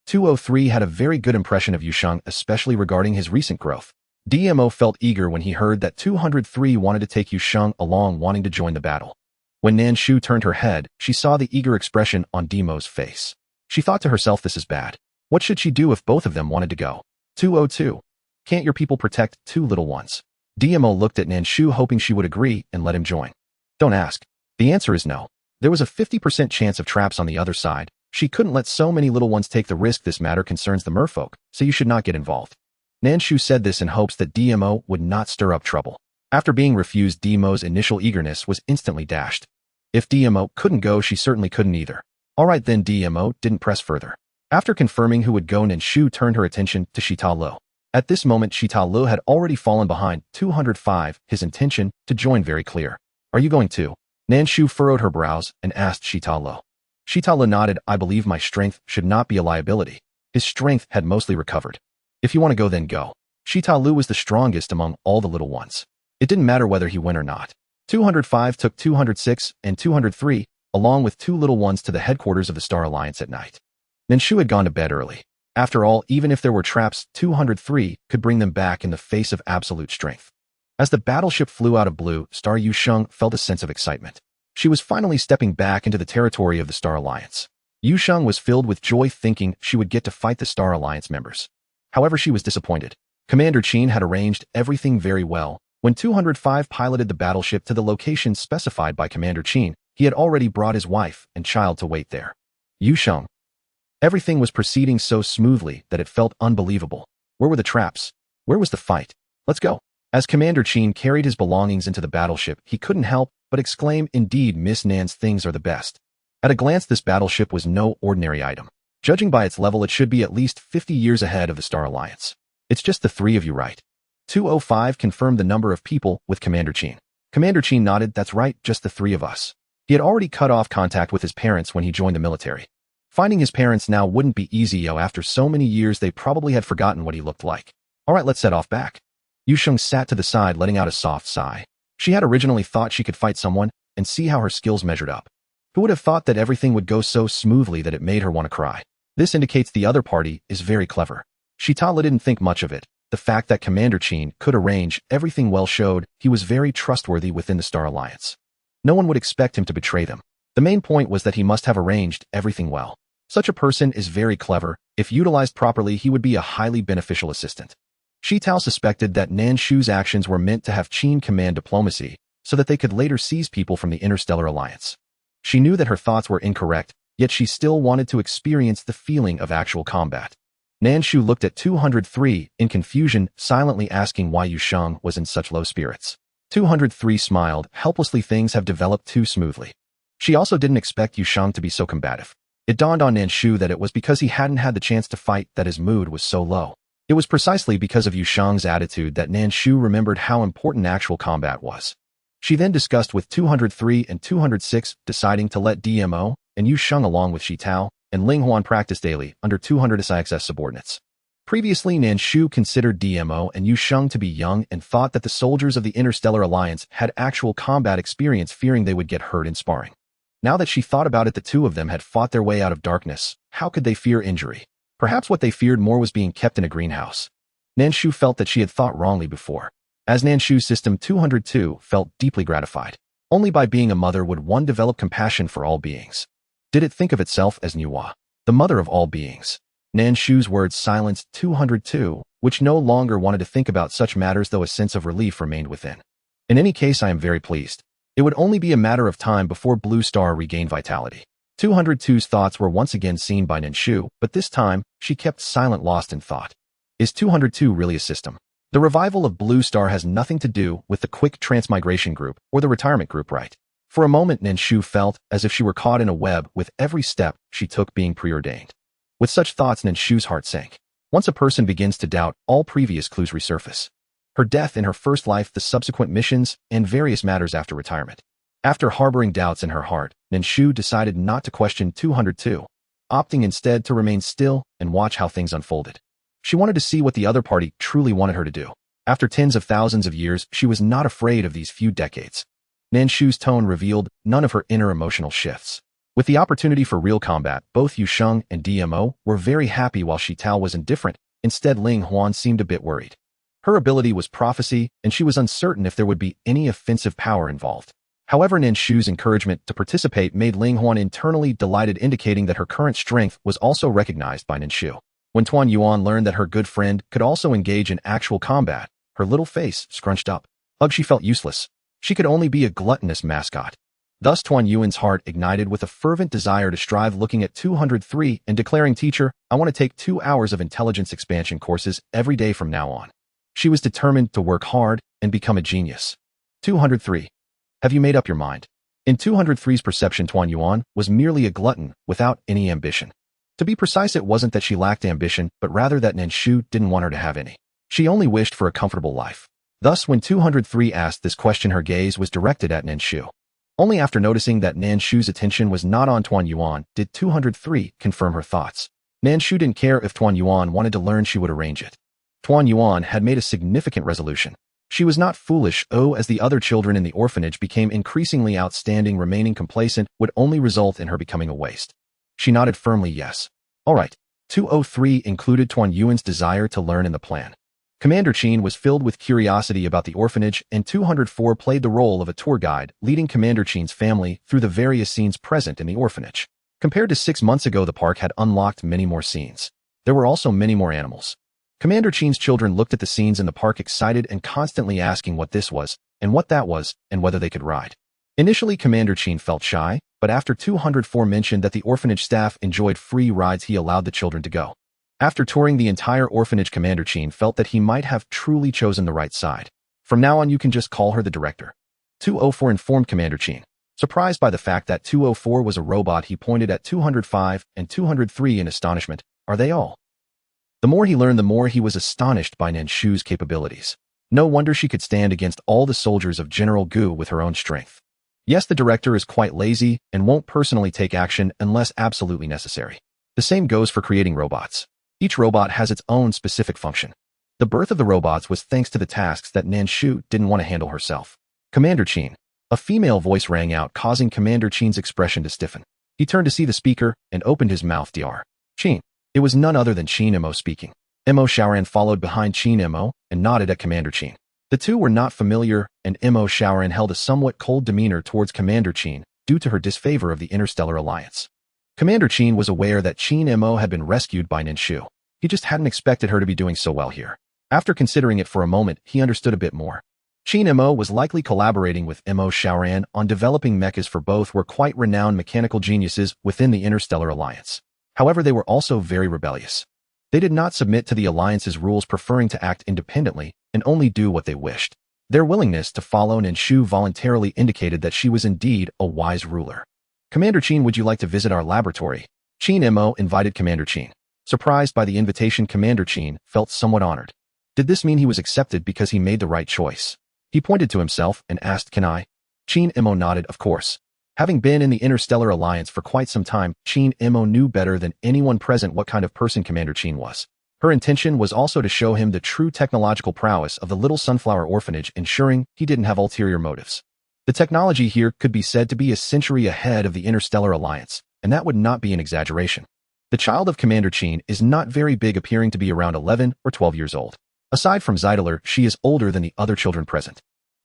203 had a very good impression of Yuxing, especially regarding his recent growth. DMO felt eager when he heard that 203 wanted to take Yuxing along, wanting to join the battle. When Nan Shu turned her head, she saw the eager expression on Demo's face. She thought to herself, this is bad. What should she do if both of them wanted to go? 202. Can't your people protect 2 little ones? DMO looked at Nan Shu, hoping she would agree and let him join. Don't ask. The answer is no. There was a 50% chance of traps on the other side. She couldn't let so many little ones take the risk. This matter concerns the merfolk, so you should not get involved. Nan Shu said this in hopes that DMO would not stir up trouble. After being refused, DMO's initial eagerness was instantly dashed. If DMO couldn't go, she certainly couldn't either. All right then, DMO didn't press further. After confirming who would go, Nan Shu turned her attention to Shita Lo. At this moment, Shita Lo had already fallen behind 205, his intention to join very clear. Are you going too? Nan Shu furrowed her brows and asked Shita Lo. Shita Lo nodded. I believe my strength should not be a liability. His strength had mostly recovered. If you want to go, then go. Shita Lo was the strongest among all the little ones. It didn't matter whether he went or not. 205 took 206 and 203, along with 2 little ones, to the headquarters of the Star Alliance at night. Nan Shu had gone to bed early. After all, even if there were traps, 203 could bring them back in the face of absolute strength. As the battleship flew out of blue, Star Yusheng felt a sense of excitement. She was finally stepping back into the territory of the Star Alliance. Yusheng was filled with joy, thinking she would get to fight the Star Alliance members. However, she was disappointed. Commander Qin had arranged everything very well. When 205 piloted the battleship to the location specified by Commander Qin, he had already brought his wife and child to wait there. Yusheng. Everything was proceeding so smoothly that it felt unbelievable. Where were the traps? Where was the fight? Let's go. As Commander Qin carried his belongings into the battleship, he couldn't help but exclaim, indeed, Miss Nan's things are the best. At a glance, this battleship was no ordinary item. Judging by its level, it should be at least 50 years ahead of the Star Alliance. It's just the 3 of you, right? 205 confirmed the number of people with Commander Qin. Commander Qin nodded. That's right, just the 3 of us. He had already cut off contact with his parents when he joined the military. Finding his parents now wouldn't be easy. After so many years, they probably had forgotten what he looked like. All right, let's set off back. Yusheng sat to the side, letting out a soft sigh. She had originally thought she could fight someone and see how her skills measured up. Who would have thought that everything would go so smoothly that it made her want to cry? This indicates the other party is very clever. Shita Lo didn't think much of it. The fact that Commander Qin could arrange everything well showed he was very trustworthy within the Star Alliance. No one would expect him to betray them. The main point was that he must have arranged everything well. Such a person is very clever. If utilized properly, he would be a highly beneficial assistant. Shita suspected that Nan Shu's actions were meant to have Qin command diplomacy so that they could later seize people from the Interstellar Alliance. She knew that her thoughts were incorrect, yet she still wanted to experience the feeling of actual combat. Nan Shu looked at 203 in confusion, silently asking why Yusheng was in such low spirits. 203 smiled. Helplessly, things have developed too smoothly. She also didn't expect Yusheng to be so combative. It dawned on Nan Shu that it was because he hadn't had the chance to fight that his mood was so low. It was precisely because of Yusheng's attitude that Nan Shu remembered how important actual combat was. She then discussed with 203 and 206, deciding to let DMO and Yusheng along with Shitao and Ling Huan practice daily under 200 SIXS subordinates. Previously, Nan Shu considered DMO and Yusheng to be young and thought that the soldiers of the Interstellar Alliance had actual combat experience, fearing they would get hurt in sparring. Now that she thought about it, the 2 of them had fought their way out of darkness. How could they fear injury? Perhaps what they feared more was being kept in a greenhouse. Nan Shu felt that she had thought wrongly before. As Nan Shu's system 202 felt deeply gratified. Only by being a mother would one develop compassion for all beings. Did it think of itself as Nuwa, the mother of all beings? Nan Shu's words silenced 202, which no longer wanted to think about such matters, though a sense of relief remained within. In any case, I am very pleased. It would only be a matter of time before Blue Star regained vitality. 202's thoughts were once again seen by Nan Shu, but this time, she kept silent, lost in thought. Is 202 really a system? The revival of Blue Star has nothing to do with the quick transmigration group or the retirement group, right? For a moment, Nan Shu felt as if she were caught in a web, with every step she took being preordained. With such thoughts, Nan Shu's heart sank. Once a person begins to doubt, all previous clues resurface. Her death in her first life, the subsequent missions, and various matters after retirement. After harboring doubts in her heart, Nan Shu decided not to question 202, opting instead to remain still and watch how things unfolded. She wanted to see what the other party truly wanted her to do. After tens of thousands of years, she was not afraid of these few decades. Nan Shu's tone revealed none of her inner emotional shifts. With the opportunity for real combat, both Yusheng and DMO were very happy, while Shitao was indifferent. Instead, Ling Huan seemed a bit worried. Her ability was prophecy, and she was uncertain if there would be any offensive power involved. However, Nan Shu's encouragement to participate made Ling Huan internally delighted, indicating that her current strength was also recognized by Nan Shu. When Tuan Yuan learned that her good friend could also engage in actual combat, her little face scrunched up. Ugh, she felt useless. She could only be a gluttonous mascot. Thus, Tuan Yuan's heart ignited with a fervent desire to strive, looking at 203 and declaring, "Teacher, I want to take 2 hours of intelligence expansion courses every day from now on." She was determined to work hard and become a genius. 203. Have you made up your mind? In 203's perception, Tuan Yuan was merely a glutton without any ambition. To be precise, it wasn't that she lacked ambition, but rather that Nan Shu didn't want her to have any. She only wished for a comfortable life. Thus, when 203 asked this question, her gaze was directed at Nan Shu. Only after noticing that Nan Shu's attention was not on Tuan Yuan did 203 confirm her thoughts. Nan Shu didn't care if Tuan Yuan wanted to learn, she would arrange it. Tuan Yuan had made a significant resolution. She was not foolish, as the other children in the orphanage became increasingly outstanding, remaining complacent would only result in her becoming a waste. She nodded firmly yes. All right. 203 included Tuan Yuan's desire to learn in the plan. Commander Qin was filled with curiosity about the orphanage, and 204 played the role of a tour guide, leading Commander Qin's family through the various scenes present in the orphanage. Compared to 6 months ago, the park had unlocked many more scenes. There were also many more animals. Commander Qin's children looked at the scenes in the park excited and constantly asking what this was, and what that was, and whether they could ride. Initially, Commander Qin felt shy, but after 204 mentioned that the orphanage staff enjoyed free rides, he allowed the children to go. After touring the entire orphanage, Commander Qin felt that he might have truly chosen the right side. From now on, you can just call her the director. 204 informed Commander Qin. Surprised by the fact that 204 was a robot, he pointed at 205 and 203 in astonishment. Are they all? The more he learned, the more he was astonished by Nan Shu's capabilities. No wonder she could stand against all the soldiers of General Gu with her own strength. Yes, the director is quite lazy and won't personally take action unless absolutely necessary. The same goes for creating robots. Each robot has its own specific function. The birth of the robots was thanks to the tasks that Nan Shu didn't want to handle herself. Commander Qin. A female voice rang out, causing Commander Qin's expression to stiffen. He turned to see the speaker and opened his mouth. Dr. Qin. It was none other than Qin Mo speaking. Mo Shaoran followed behind Qin Mo and nodded at Commander Qin. The two were not familiar, and Mo Shaoran held a somewhat cold demeanor towards Commander Qin due to her disfavor of the Interstellar Alliance. Commander Qin was aware that Qin Mo had been rescued by Nan Shu. He just hadn't expected her to be doing so well here. After considering it for a moment, he understood a bit more. Qin Mo was likely collaborating with Mo Shaoran on developing mechas, for both were quite renowned mechanical geniuses within the Interstellar Alliance. However, they were also very rebellious. They did not submit to the Alliance's rules, preferring to act independently and only do what they wished. Their willingness to follow Nan Shu voluntarily indicated that she was indeed a wise ruler. Commander Qin, would you like to visit our laboratory? Qin Mo invited Commander Qin. Surprised by the invitation, Commander Qin felt somewhat honored. Did this mean he was accepted because he made the right choice? He pointed to himself and asked, "Can I?" Qin Mo nodded, of course. Having been in the Interstellar Alliance for quite some time, Qin Mo knew better than anyone present what kind of person Commander Qin was. Her intention was also to show him the true technological prowess of the Little Sunflower Orphanage, ensuring he didn't have ulterior motives. The technology here could be said to be a century ahead of the Interstellar Alliance, and that would not be an exaggeration. The child of Commander Qin is not very big, appearing to be around 11 or 12 years old. Aside from Zeidler, she is older than the other children present.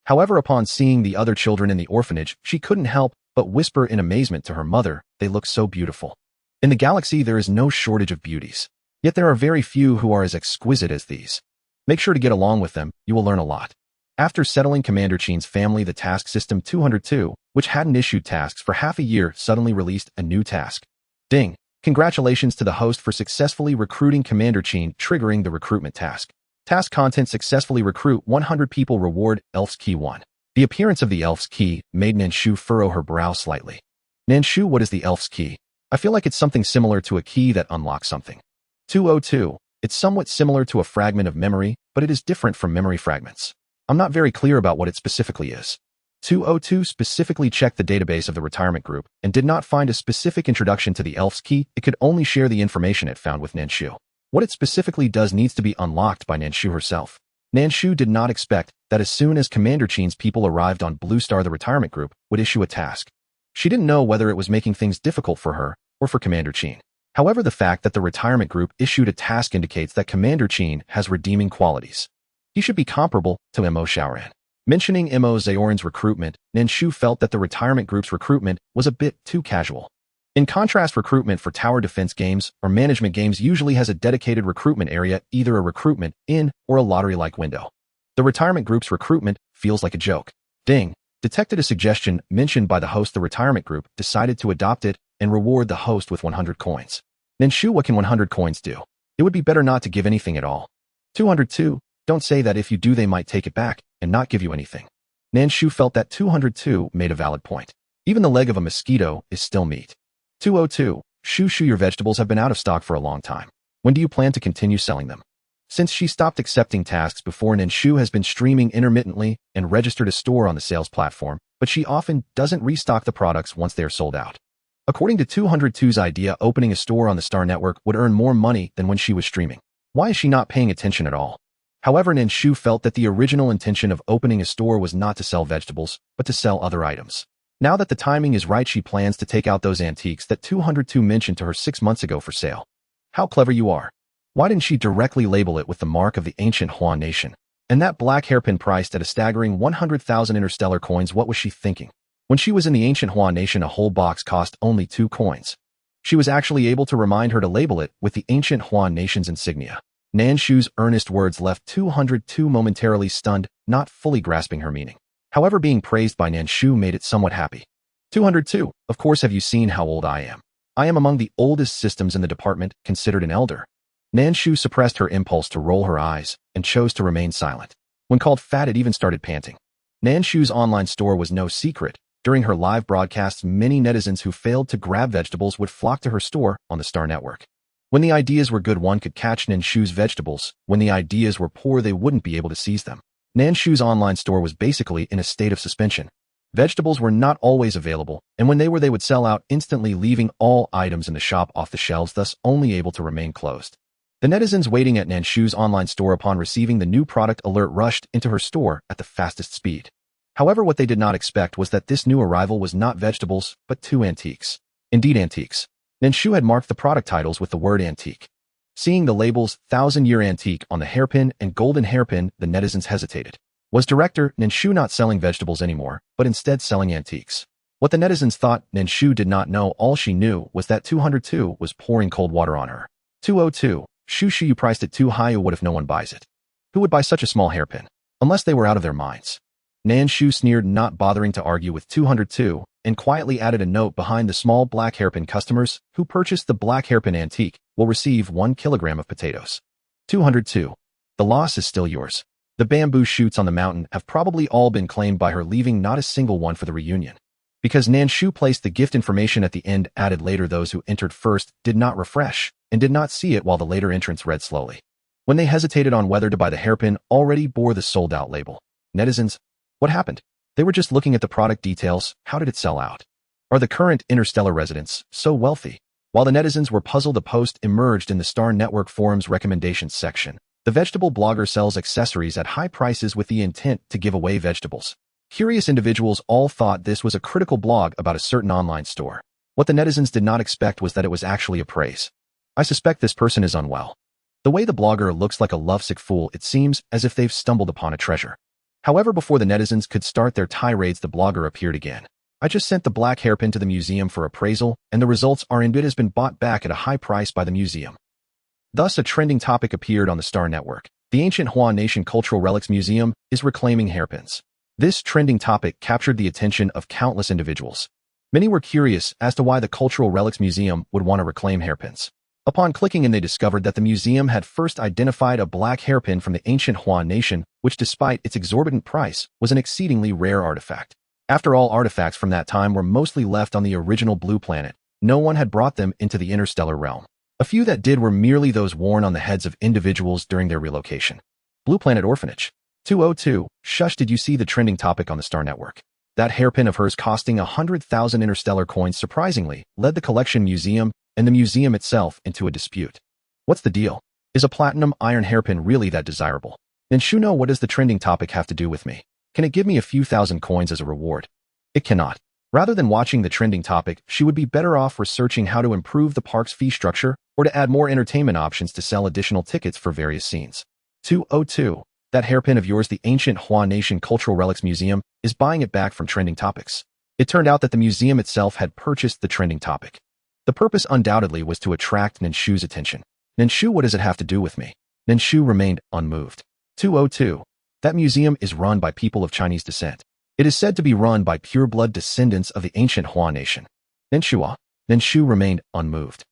However, upon seeing the other children in the orphanage, she couldn't help but whisper in amazement to her mother, "They look so beautiful." In the galaxy, there is no shortage of beauties. Yet there are very few who are as exquisite as these. Make sure to get along with them, you will learn a lot. After settling Commander Qin's family, the task system 202, which hadn't issued tasks for half a year, suddenly released a new task. Ding! Congratulations to the host for successfully recruiting Commander Qin, triggering the recruitment task. Task content: successfully recruit 100 people. Reward: Elf's Key 1. The appearance of the Elf's Key made Nan Shu furrow her brow slightly. Nan Shu, what is the Elf's Key? I feel like it's something similar to a key that unlocks something. 202. It's somewhat similar to a fragment of memory, but it is different from memory fragments. I'm not very clear about what it specifically is. 202 specifically checked the database of the retirement group and did not find a specific introduction to the Elf's Key. It could only share the information it found with Nan Shu. What it specifically does needs to be unlocked by Nan Shu herself. Nan Shu did not expect that as soon as Commander Qin's people arrived on Blue Star, the retirement group would issue a task. She didn't know whether it was making things difficult for her or for Commander Qin. However, the fact that the retirement group issued a task indicates that Commander Qin has redeeming qualities. He should be comparable to Mo Shaoran. Mentioning Mo Zaoran's recruitment, Nan Shu felt that the retirement group's recruitment was a bit too casual. In contrast, recruitment for tower defense games or management games usually has a dedicated recruitment area, either a recruitment in or a lottery-like window. The retirement group's recruitment feels like a joke. Ding! Detected a suggestion mentioned by the host. The retirement group decided to adopt it and reward the host with 100 coins. Nan Shu, what can 100 coins do? It would be better not to give anything at all. 202. Don't say that. If you do, they might take it back and not give you anything. Nan Shu felt that 202 made a valid point. Even the leg of a mosquito is still meat. 202. Shu, your vegetables have been out of stock for a long time. When do you plan to continue selling them? Since she stopped accepting tasks before, Nan Shu has been streaming intermittently and registered a store on the sales platform, but she often doesn't restock the products once they are sold out. According to 202's idea, opening a store on the Star Network would earn more money than when she was streaming. Why is she not paying attention at all? However, Nan Shu felt that the original intention of opening a store was not to sell vegetables, but to sell other items. Now that the timing is right, she plans to take out those antiques that 202 mentioned to her 6 months ago for sale. How clever you are. Why didn't she directly label it with the mark of the ancient Hua nation? And that black hairpin priced at a staggering 100,000 interstellar coins, what was she thinking? When she was in the ancient Hua nation, a whole box cost only 2 coins. She was actually able to remind her to label it with the ancient Hua nation's insignia. Nan Shu's earnest words left 202 momentarily stunned, not fully grasping her meaning. However, being praised by Nan Shu made it somewhat happy. 202, of course, have you seen how old I am? I am among the oldest systems in the department, considered an elder. Nan Shu suppressed her impulse to roll her eyes and chose to remain silent. When called fat, it even started panting. Nan Shu's online store was no secret. During her live broadcasts, many netizens who failed to grab vegetables would flock to her store on the Star Network. When the ideas were good, one could catch Nan Shu's vegetables. When the ideas were poor, they wouldn't be able to seize them. Nan Shu's online store was basically in a state of suspension. Vegetables were not always available, and when they were, they would sell out instantly, leaving all items in the shop off the shelves, thus only able to remain closed. The netizens waiting at Nan Shu's online store upon receiving the new product alert rushed into her store at the fastest speed. However, what they did not expect was that this new arrival was not vegetables, but 2 antiques. Indeed, antiques. Nan Shu had marked the product titles with the word antique. Seeing the labels 1000-year antique on the hairpin and golden hairpin, the netizens hesitated. Was director Nan Shu not selling vegetables anymore, but instead selling antiques? What the netizens thought, Nan Shu did not know. All she knew was that 202 was pouring cold water on her. 202. Shu, you priced it too high. What if no one buys it? Who would buy such a small hairpin? Unless they were out of their minds. Nan Shu sneered, not bothering to argue with 202, and quietly added a note behind the small black hairpin. Customers who purchased the black hairpin antique will receive 1 kilogram of potatoes. 202. The loss is still yours. The bamboo shoots on the mountain have probably all been claimed by her, leaving not a single one for the reunion. Because Nan Shu placed the gift information at the end, added later, those who entered first did not refresh and did not see it, while the later entrants read slowly. When they hesitated on whether to buy, the hairpin already bore the sold-out label. Netizens, what happened? They were just looking at the product details. How did it sell out? Are the current interstellar residents so wealthy? While the netizens were puzzled, a post emerged in the Star Network forum's recommendations section. The vegetable blogger sells accessories at high prices with the intent to give away vegetables. Curious individuals all thought this was a critical blog about a certain online store. What the netizens did not expect was that it was actually a praise. I suspect this person is unwell. The way the blogger looks like a lovesick fool, it seems as if they've stumbled upon a treasure. However, before the netizens could start their tirades, the blogger appeared again. I just sent the black hairpin to the museum for appraisal, and the results are in. It has been bought back at a high price by the museum. Thus, a trending topic appeared on the Star Network. The Ancient Hua Nation Cultural Relics Museum is reclaiming hairpins. This trending topic captured the attention of countless individuals. Many were curious as to why the Cultural Relics Museum would want to reclaim hairpins. Upon clicking in, they discovered that the museum had first identified a black hairpin from the ancient Hua nation, which, despite its exorbitant price, was an exceedingly rare artifact. After all, artifacts from that time were mostly left on the original blue planet. No one had brought them into the interstellar realm. A few that did were merely those worn on the heads of individuals during their relocation. Blue Planet Orphanage. 202. Shush, did you see the trending topic on the Star Network? That hairpin of hers, costing 100,000 interstellar coins, surprisingly led the collection museum and the museum itself into a dispute. What's the deal? Is a platinum iron hairpin really that desirable? Nan Shu, what does the trending topic have to do with me? Can it give me a few thousand coins as a reward? It cannot. Rather than watching the trending topic, she would be better off researching how to improve the park's fee structure or to add more entertainment options to sell additional tickets for various scenes. 202. That hairpin of yours, the Ancient Hua Nation Cultural Relics Museum is buying it back from trending topics. It turned out that the museum itself had purchased the trending topic. The purpose undoubtedly was to attract Nan Shu's attention. Nan Shu, what does it have to do with me? Nan Shu remained unmoved. 202. That museum is run by people of Chinese descent. It is said to be run by pure-blood descendants of the ancient Hua nation. Nan Shu remained unmoved.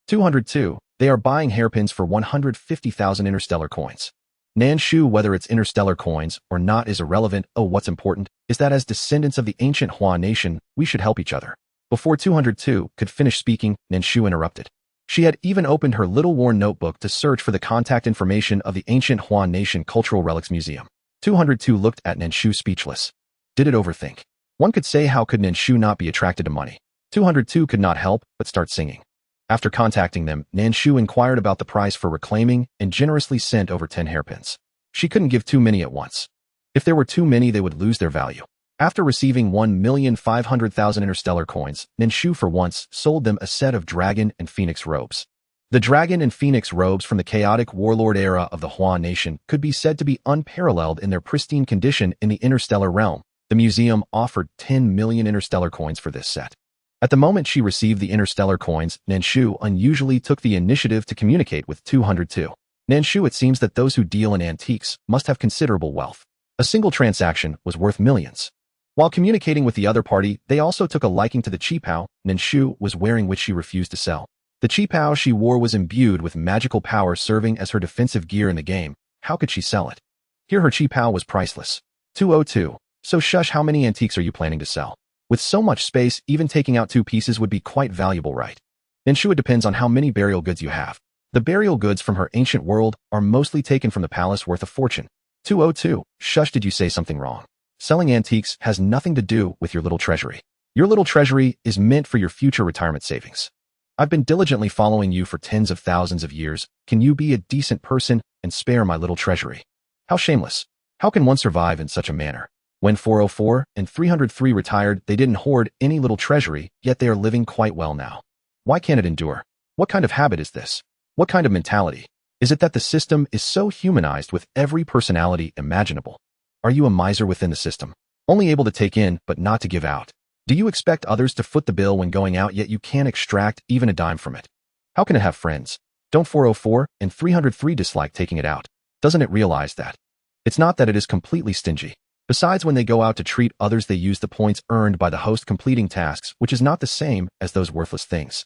202. They are buying hairpins for 150,000 interstellar coins. Nan Shu, whether it's interstellar coins or not is irrelevant. Oh, what's important is that as descendants of the ancient Hua nation, we should help each other. Before 202 could finish speaking, Nan Shu interrupted. She had even opened her little worn notebook to search for the contact information of the ancient Huan Nation Cultural Relics Museum. 202 looked at Nan Shu speechless. Did it overthink? One could say, how could Nan Shu not be attracted to money? 202 could not help but start singing. After contacting them, Nan Shu inquired about the price for reclaiming and generously sent over 10 hairpins. She couldn't give too many at once. If there were too many, they would lose their value. After receiving 1,500,000 interstellar coins, Nan Shu for once sold them a set of dragon and phoenix robes. The dragon and phoenix robes from the chaotic warlord era of the Huan Nation could be said to be unparalleled in their pristine condition in the interstellar realm. The museum offered 10 million interstellar coins for this set. At the moment she received the interstellar coins, Nan Shu unusually took the initiative to communicate with 202. Nan Shu, it seems that those who deal in antiques must have considerable wealth. A single transaction was worth millions. While communicating with the other party, they also took a liking to the qipao Nan Shu was wearing, which she refused to sell. The qipao she wore was imbued with magical power, serving as her defensive gear in the game. How could she sell it? Here her qipao was priceless. 202. So shush, how many antiques are you planning to sell? With so much space, even taking out 2 pieces would be quite valuable, right? Nan Shu, it depends on how many burial goods you have. The burial goods from her ancient world are mostly taken from the palace, worth a fortune. 202. Shush, did you say something wrong? Selling antiques has nothing to do with your little treasury. Your little treasury is meant for your future retirement savings. I've been diligently following you for tens of thousands of years. Can you be a decent person and spare my little treasury? How shameless. How can one survive in such a manner? When 404 and 303 retired, they didn't hoard any little treasury, yet they are living quite well now. Why can't it endure? What kind of habit is this? What kind of mentality? Is it that the system is so humanized with every personality imaginable? Are you a miser within the system, only able to take in but not to give out? Do you expect others to foot the bill when going out, yet you can't extract even a dime from it? How can it have friends? Don't 404 and 303 dislike taking it out? Doesn't it realize that? It's not that it is completely stingy. Besides, when they go out to treat others, they use the points earned by the host completing tasks, which is not the same as those worthless things.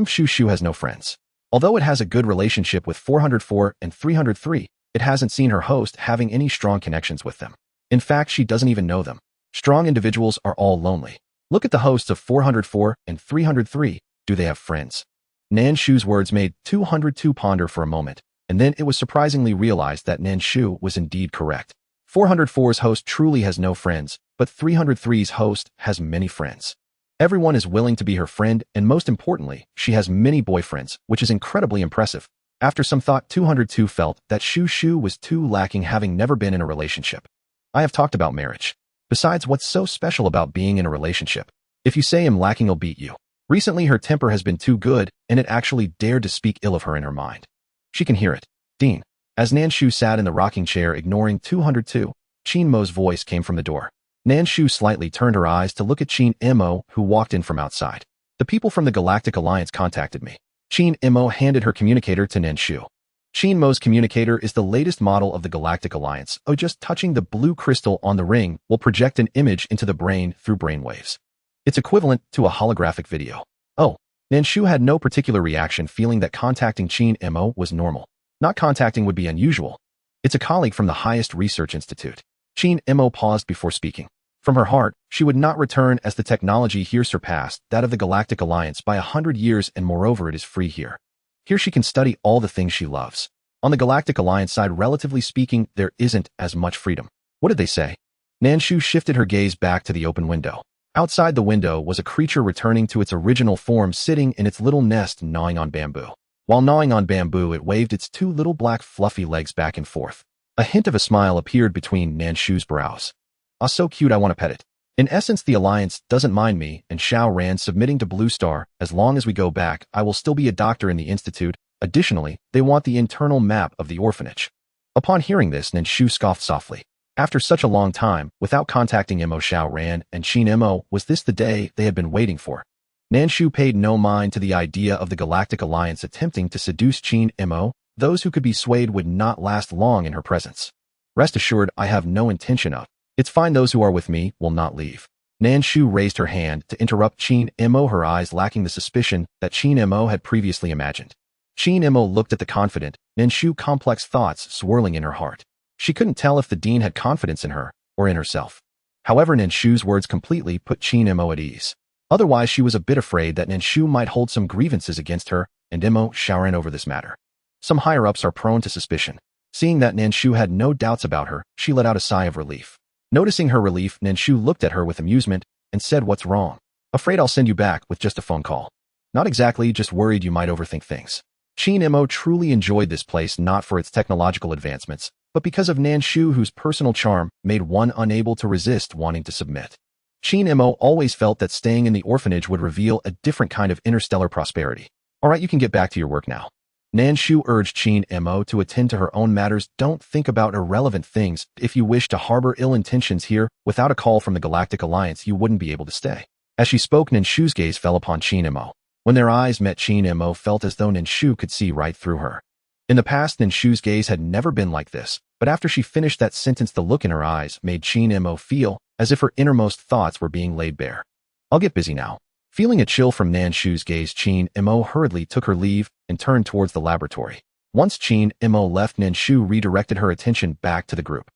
Shu has no friends. Although it has a good relationship with 404 and 303, it hasn't seen her host having any strong connections with them. In fact, she doesn't even know them. Strong individuals are all lonely. Look at the hosts of 404 and 303. Do they have friends? Nan Shu's words made 202 ponder for a moment, and then it was surprisingly realized that Nan Shu was indeed correct. 404's host truly has no friends, but 303's host has many friends. Everyone is willing to be her friend, and most importantly, she has many boyfriends, which is incredibly impressive. After some thought, 202 felt that Shu was too lacking, having never been in a relationship. I have talked about marriage. Besides, what's so special about being in a relationship? If you say I'm lacking, I'll beat you. Recently, her temper has been too good, and it actually dared to speak ill of her in her mind. She can hear it. Dean. As Nan Shu sat in the rocking chair ignoring 202, Qin Mo's voice came from the door. Nan Shu slightly turned her eyes to look at Qin Mo, who walked in from outside. The people from the Galactic Alliance contacted me. Qin Mo handed her communicator to Nan Shu. Qin Mo's communicator is the latest model of the Galactic Alliance. Just touching the blue crystal on the ring will project an image into the brain through brainwaves. It's equivalent to a holographic video. Oh, Nan Shu had no particular reaction, feeling that contacting Qin Mo was normal. Not contacting would be unusual. It's a colleague from the highest research institute. Qin Mo paused before speaking. From her heart, she would not return, as the technology here surpassed that of the Galactic Alliance by 100 years, and moreover it is free here. Here she can study all the things she loves. On the Galactic Alliance side, relatively speaking, there isn't as much freedom. What did they say? Nan Shu shifted her gaze back to the open window. Outside the window was a creature returning to its original form, sitting in its little nest gnawing on bamboo. While gnawing on bamboo, it waved its 2 little black fluffy legs back and forth. A hint of a smile appeared between Nan Shu's brows. Ah, so cute, I want to pet it. In essence, the Alliance doesn't mind me and Xiao Ran submitting to Blue Star. As long as we go back, I will still be a doctor in the Institute. Additionally, they want the internal map of the orphanage. Upon hearing this, Nan Shu scoffed softly. After such a long time, without contacting Mo, Xiao Ran and Qin Mo, was this the day they had been waiting for? Nan Shu paid no mind to the idea of the Galactic Alliance attempting to seduce Qin Mo. Those who could be swayed would not last long in her presence. Rest assured, I have no intention of. It's fine, those who are with me will not leave. Nan Shu raised her hand to interrupt Qin Mo, her eyes lacking the suspicion that Qin Mo had previously imagined. Qin Mo looked at the confident Nan Shu, complex thoughts swirling in her heart. She couldn't tell if the dean had confidence in her or in herself. However, Nan Shu's words completely put Qin Mo at ease. Otherwise, she was a bit afraid that Nan Shu might hold some grievances against her, and Imo showering over this matter. Some higher-ups are prone to suspicion. Seeing that Nan Shu had no doubts about her, she let out a sigh of relief. Noticing her relief, Nan Shu looked at her with amusement and said, "What's wrong?" "Afraid I'll send you back with just a phone call." "Not exactly, just worried you might overthink things." Qin Imo truly enjoyed this place not for its technological advancements, but because of Nan Shu, whose personal charm made one unable to resist wanting to submit. Qin Imo always felt that staying in the orphanage would reveal a different kind of interstellar prosperity. "Alright, you can get back to your work now." Nan Shu urged Qin Imo to attend to her own matters. "Don't think about irrelevant things. If you wish to harbor ill intentions here, without a call from the Galactic Alliance, you wouldn't be able to stay." As she spoke, Nan Shu's gaze fell upon Qin Imo. When their eyes met, Qin Imo felt as though Nan Shu could see right through her. In the past, Nan Shu's gaze had never been like this, but after she finished that sentence, the look in her eyes made Qin Imo feel as if her innermost thoughts were being laid bare. "I'll get busy now." Feeling a chill from Nan Shu's gaze, Qin Imo hurriedly took her leave and turned towards the laboratory. Once Qin Imo left, Nan Shu redirected her attention back to the group.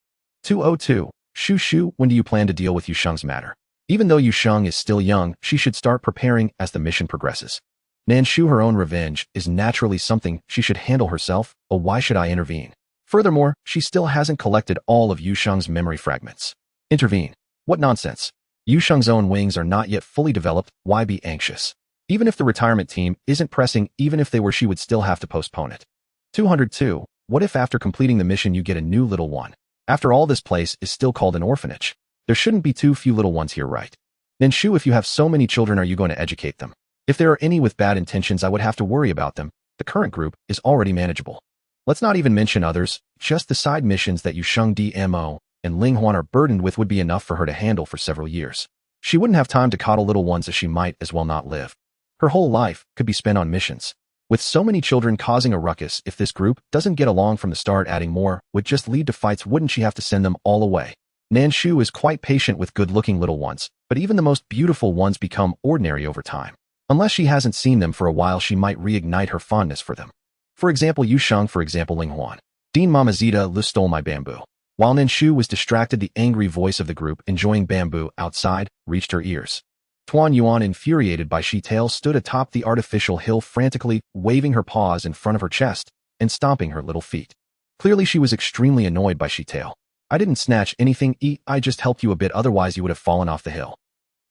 202. Shu, when do you plan to deal with Yusheng's matter? Even though Yusheng is still young, she should start preparing as the mission progresses. Nan Shu, her own revenge is naturally something she should handle herself, but why should I intervene? Furthermore, she still hasn't collected all of Yusheng's memory fragments. Intervene? What nonsense. Yusheng's own wings are not yet fully developed, why be anxious? Even if the retirement team isn't pressing, even if they were, she would still have to postpone it. 202. What if after completing the mission you get a new little one? After all, this place is still called an orphanage. There shouldn't be too few little ones here, right? Nan Shu, if you have so many children, are you going to educate them? If there are any with bad intentions, I would have to worry about them. The current group is already manageable. Let's not even mention others. Just the side missions that Yusheng Dmo and Ling Huan are burdened with would be enough for her to handle for several years. She wouldn't have time to coddle little ones, as she might as well not live. Her whole life could be spent on missions. With so many children causing a ruckus, if this group doesn't get along from the start, adding more would just lead to fights. Wouldn't she have to send them all away? Nan Shu is quite patient with good-looking little ones, but even the most beautiful ones become ordinary over time. Unless she hasn't seen them for a while, she might reignite her fondness for them. For example, Yusheng, for example, Ling Huan. "Dean Mamazita, Lu stole my bamboo." While Nan Shu was distracted, the angry voice of the group enjoying bamboo outside reached her ears. Tuan Yuan, infuriated by Shi Tail, stood atop the artificial hill, frantically waving her paws in front of her chest and stomping her little feet. Clearly, she was extremely annoyed by Shi Tail. "I didn't snatch anything, I just helped you a bit, otherwise you would have fallen off the hill."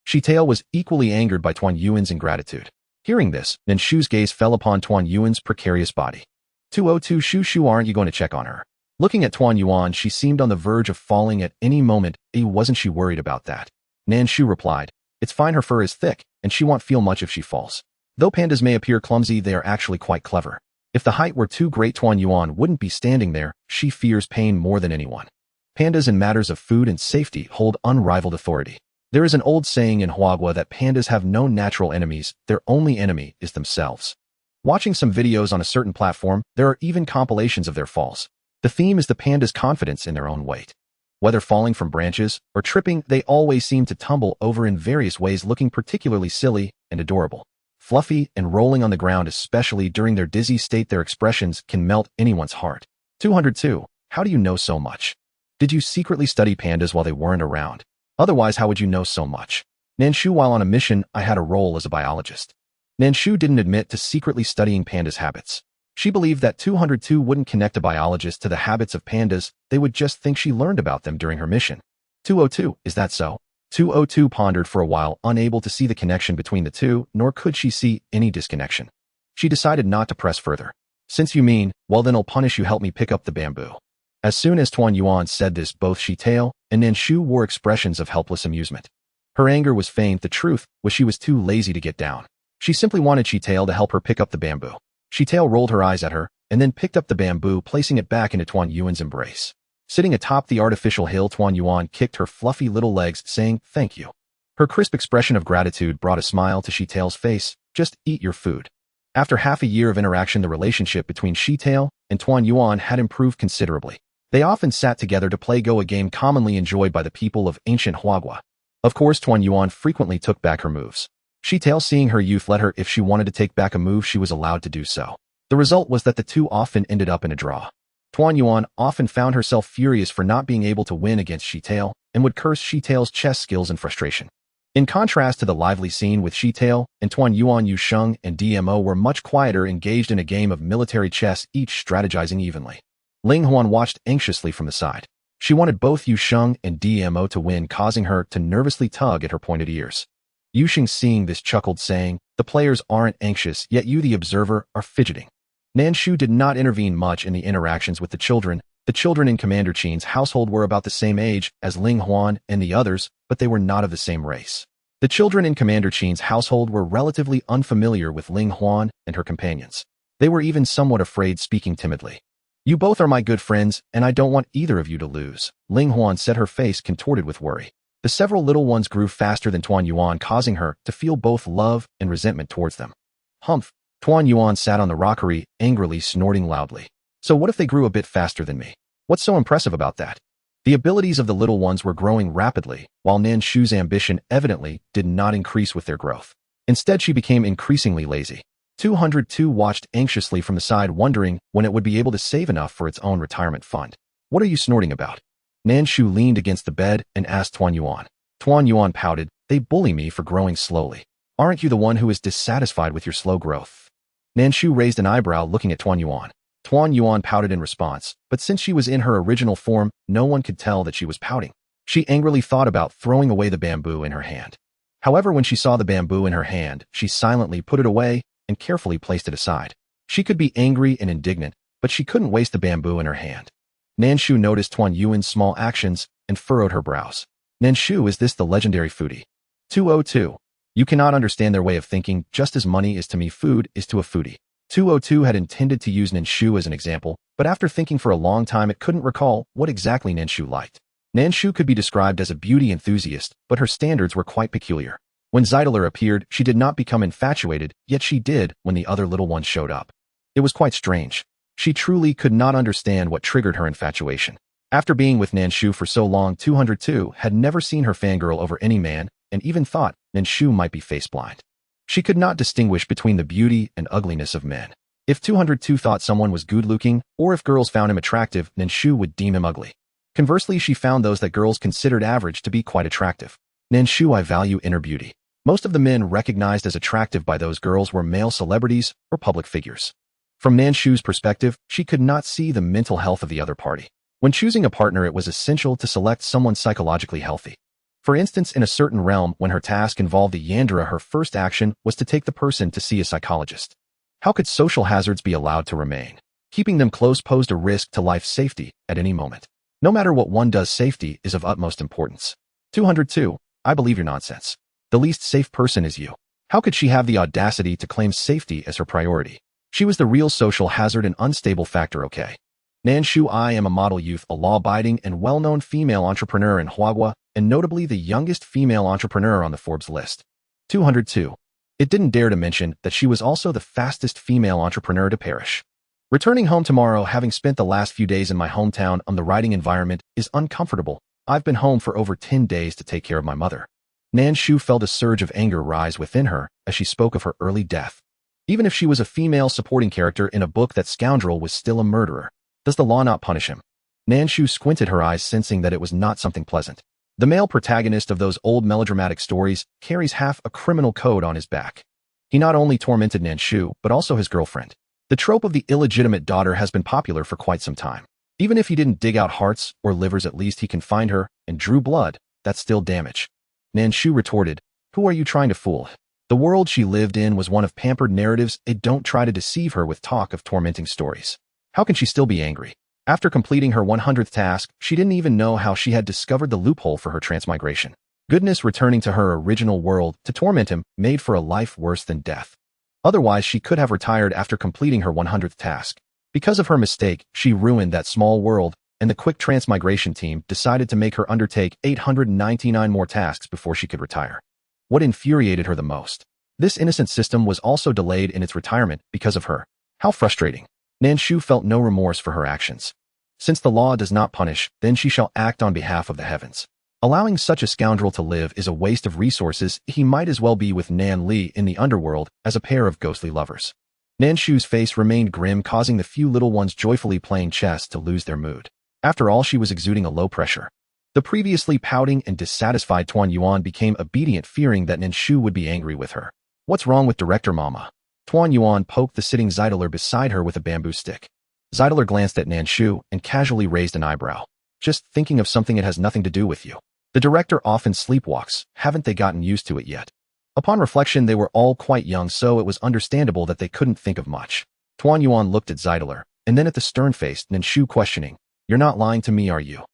Shi Tail was equally angered by Tuan Yuan's ingratitude. Hearing this, Nan Shu's gaze fell upon Tuan Yuan's precarious body. 202. Shu, aren't you going to check on her? Looking at Tuan Yuan, she seemed on the verge of falling at any moment. Wasn't she worried about that? Nan Shu replied, "It's fine, her fur is thick, and she won't feel much if she falls. Though pandas may appear clumsy, they are actually quite clever. If the height were too great, Tuan Yuan wouldn't be standing there. She fears pain more than anyone. Pandas in matters of food and safety hold unrivaled authority. There is an old saying in Huagua that pandas have no natural enemies, their only enemy is themselves." Watching some videos on a certain platform, there are even compilations of their falls. The theme is the panda's confidence in their own weight. Whether falling from branches or tripping, they always seem to tumble over in various ways, looking particularly silly and adorable. Fluffy and rolling on the ground, especially during their dizzy state, their expressions can melt anyone's heart. 202. How do you know so much? Did you secretly study pandas while they weren't around? Otherwise, how would you know so much? Nan Shu, while on a mission, I had a role as a biologist. Nan Shu didn't admit to secretly studying pandas' habits. She believed that 202 wouldn't connect a biologist to the habits of pandas, they would just think she learned about them during her mission. 202, is that so? 202 pondered for a while, unable to see the connection between the two, nor could she see any disconnection. She decided not to press further. "Since you mean, well then I'll punish you, help me pick up the bamboo." As soon as Tuan Yuan said this, both Shi Tail and Nan Shu wore expressions of helpless amusement. Her anger was feigned, the truth was she was too lazy to get down. She simply wanted Shi Tail to help her pick up the bamboo. Shi Tail rolled her eyes at her, and then picked up the bamboo, placing it back into Tuan Yuan's embrace. Sitting atop the artificial hill, Tuan Yuan kicked her fluffy little legs, saying, "Thank you." Her crisp expression of gratitude brought a smile to Shi Tail's face. "Just eat your food." After half a year of interaction, the relationship between Shi Tail and Tuan Yuan had improved considerably. They often sat together to play Go, a game commonly enjoyed by the people of ancient Huagua. Of course, Tuan Yuan frequently took back her moves. Shi Tail, seeing her youth, let her, if she wanted to take back a move, she was allowed to do so. The result was that the two often ended up in a draw. Tuan Yuan often found herself furious for not being able to win against Shi Tail, and would curse Shi Tail's chess skills in frustration. In contrast to the lively scene with Shitail, Antoine Yuan Yu Sheng and DMO were much quieter, engaged in a game of military chess, each strategizing evenly. Ling Huan watched anxiously from the side. She wanted both Yu Sheng and DMO to win, causing her to nervously tug at her pointed ears. Yu Sheng, seeing this, chuckled, saying, "The players aren't anxious, yet you, the observer, are fidgeting." Nan Shu did not intervene much in the interactions with the children. The children in Commander Qin's household were about the same age as Ling Huan and the others, but they were not of the same race. The children in Commander Qin's household were relatively unfamiliar with Ling Huan and her companions. They were even somewhat afraid, speaking timidly. "You both are my good friends, and I don't want either of you to lose." Ling Huan said, her face contorted with worry. The several little ones grew faster than Tuan Yuan, causing her to feel both love and resentment towards them. Humph! Tuan Yuan sat on the rockery, angrily snorting loudly. So what if they grew a bit faster than me? What's so impressive about that? The abilities of the little ones were growing rapidly, while Nan Shu's ambition evidently did not increase with their growth. Instead, she became increasingly lazy. 202 watched anxiously from the side, wondering when it would be able to save enough for its own retirement fund. "What are you snorting about?" Nan Shu leaned against the bed and asked Tuan Yuan. Tuan Yuan pouted, "They bully me for growing slowly. Aren't you the one who is dissatisfied with your slow growth?" Nan Shu raised an eyebrow, looking at Tuan Yuan. Tuan Yuan pouted in response, but since she was in her original form, no one could tell that she was pouting. She angrily thought about throwing away the bamboo in her hand. However, when she saw the bamboo in her hand, she silently put it away and carefully placed it aside. She could be angry and indignant, but she couldn't waste the bamboo in her hand. Nan Shu noticed Tuan Yuan's small actions and furrowed her brows. "Nan Shu, is this the legendary foodie?" 202. "You cannot understand their way of thinking, just as money is to me, food is to a foodie." 202 had intended to use Nan Shu as an example, but after thinking for a long time, it couldn't recall what exactly Nan Shu liked. Nan Shu could be described as a beauty enthusiast, but her standards were quite peculiar. When Zeidler appeared, she did not become infatuated, yet she did when the other little ones showed up. It was quite strange. She truly could not understand what triggered her infatuation. After being with Nan Shu for so long, 202 had never seen her fangirl over any man, and even thought Nan Shu might be face-blind. She could not distinguish between the beauty and ugliness of men. If 202 thought someone was good-looking, or if girls found him attractive, Nan Shu would deem him ugly. Conversely, she found those that girls considered average to be quite attractive. Nan Shu, I value inner beauty. Most of the men recognized as attractive by those girls were male celebrities or public figures. From Nan Shu's perspective, she could not see the mental health of the other party. When choosing a partner, it was essential to select someone psychologically healthy. For instance, in a certain realm, when her task involved a Yandere, her first action was to take the person to see a psychologist. How could social hazards be allowed to remain? Keeping them close posed a risk to life safety at any moment. No matter what one does, safety is of utmost importance. 202. I believe your nonsense. The least safe person is you. How could she have the audacity to claim safety as her priority? She was the real social hazard and unstable factor, okay? Nan Shu, I am a model youth, a law-abiding and well-known female entrepreneur in Huagua, and notably the youngest female entrepreneur on the Forbes list. 202. It didn't dare to mention that she was also the fastest female entrepreneur to perish. Returning home tomorrow, having spent the last few days in my hometown on the writing environment, is uncomfortable. I've been home for over 10 days to take care of my mother. Nan Shu felt a surge of anger rise within her as she spoke of her early death. Even if she was a female supporting character in a book, that scoundrel was still a murderer. Does the law not punish him? Nan Shu squinted her eyes, sensing that it was not something pleasant. The male protagonist of those old melodramatic stories carries half a criminal code on his back. He not only tormented Nan Shu, but also his girlfriend. The trope of the illegitimate daughter has been popular for quite some time. Even if he didn't dig out hearts or livers, at least he can find her and drew blood. That's still damage. Nan Shu retorted, "Who are you trying to fool?" The world she lived in was one of pampered narratives. Don't try to deceive her with talk of tormenting stories. How can she still be angry? After completing her 100th task, she didn't even know how she had discovered the loophole for her transmigration. Goodness, returning to her original world to torment him made for a life worse than death. Otherwise, she could have retired after completing her 100th task. Because of her mistake, she ruined that small world, and the quick transmigration team decided to make her undertake 899 more tasks before she could retire. What infuriated her the most? This innocent system was also delayed in its retirement because of her. How frustrating. Nan Shu felt no remorse for her actions. Since the law does not punish, then she shall act on behalf of the heavens. Allowing such a scoundrel to live is a waste of resources. He might as well be with Nan Li in the underworld as a pair of ghostly lovers. Nan Shu's face remained grim, causing the few little ones joyfully playing chess to lose their mood. After all, she was exuding a low pressure. The previously pouting and dissatisfied Tuan Yuan became obedient, fearing that Nan Shu would be angry with her. What's wrong with Director Mama? Tuan Yuan poked the sitting Zeidler beside her with a bamboo stick. Zeidler glanced at Nan Shu and casually raised an eyebrow. Just thinking of something it has nothing to do with you. The director often sleepwalks, haven't they gotten used to it yet? Upon reflection, they were all quite young, so it was understandable that they couldn't think of much. Tuan Yuan looked at Zeidler, and then at the stern-faced Nan Shu, questioning, "You're not lying to me, are you?"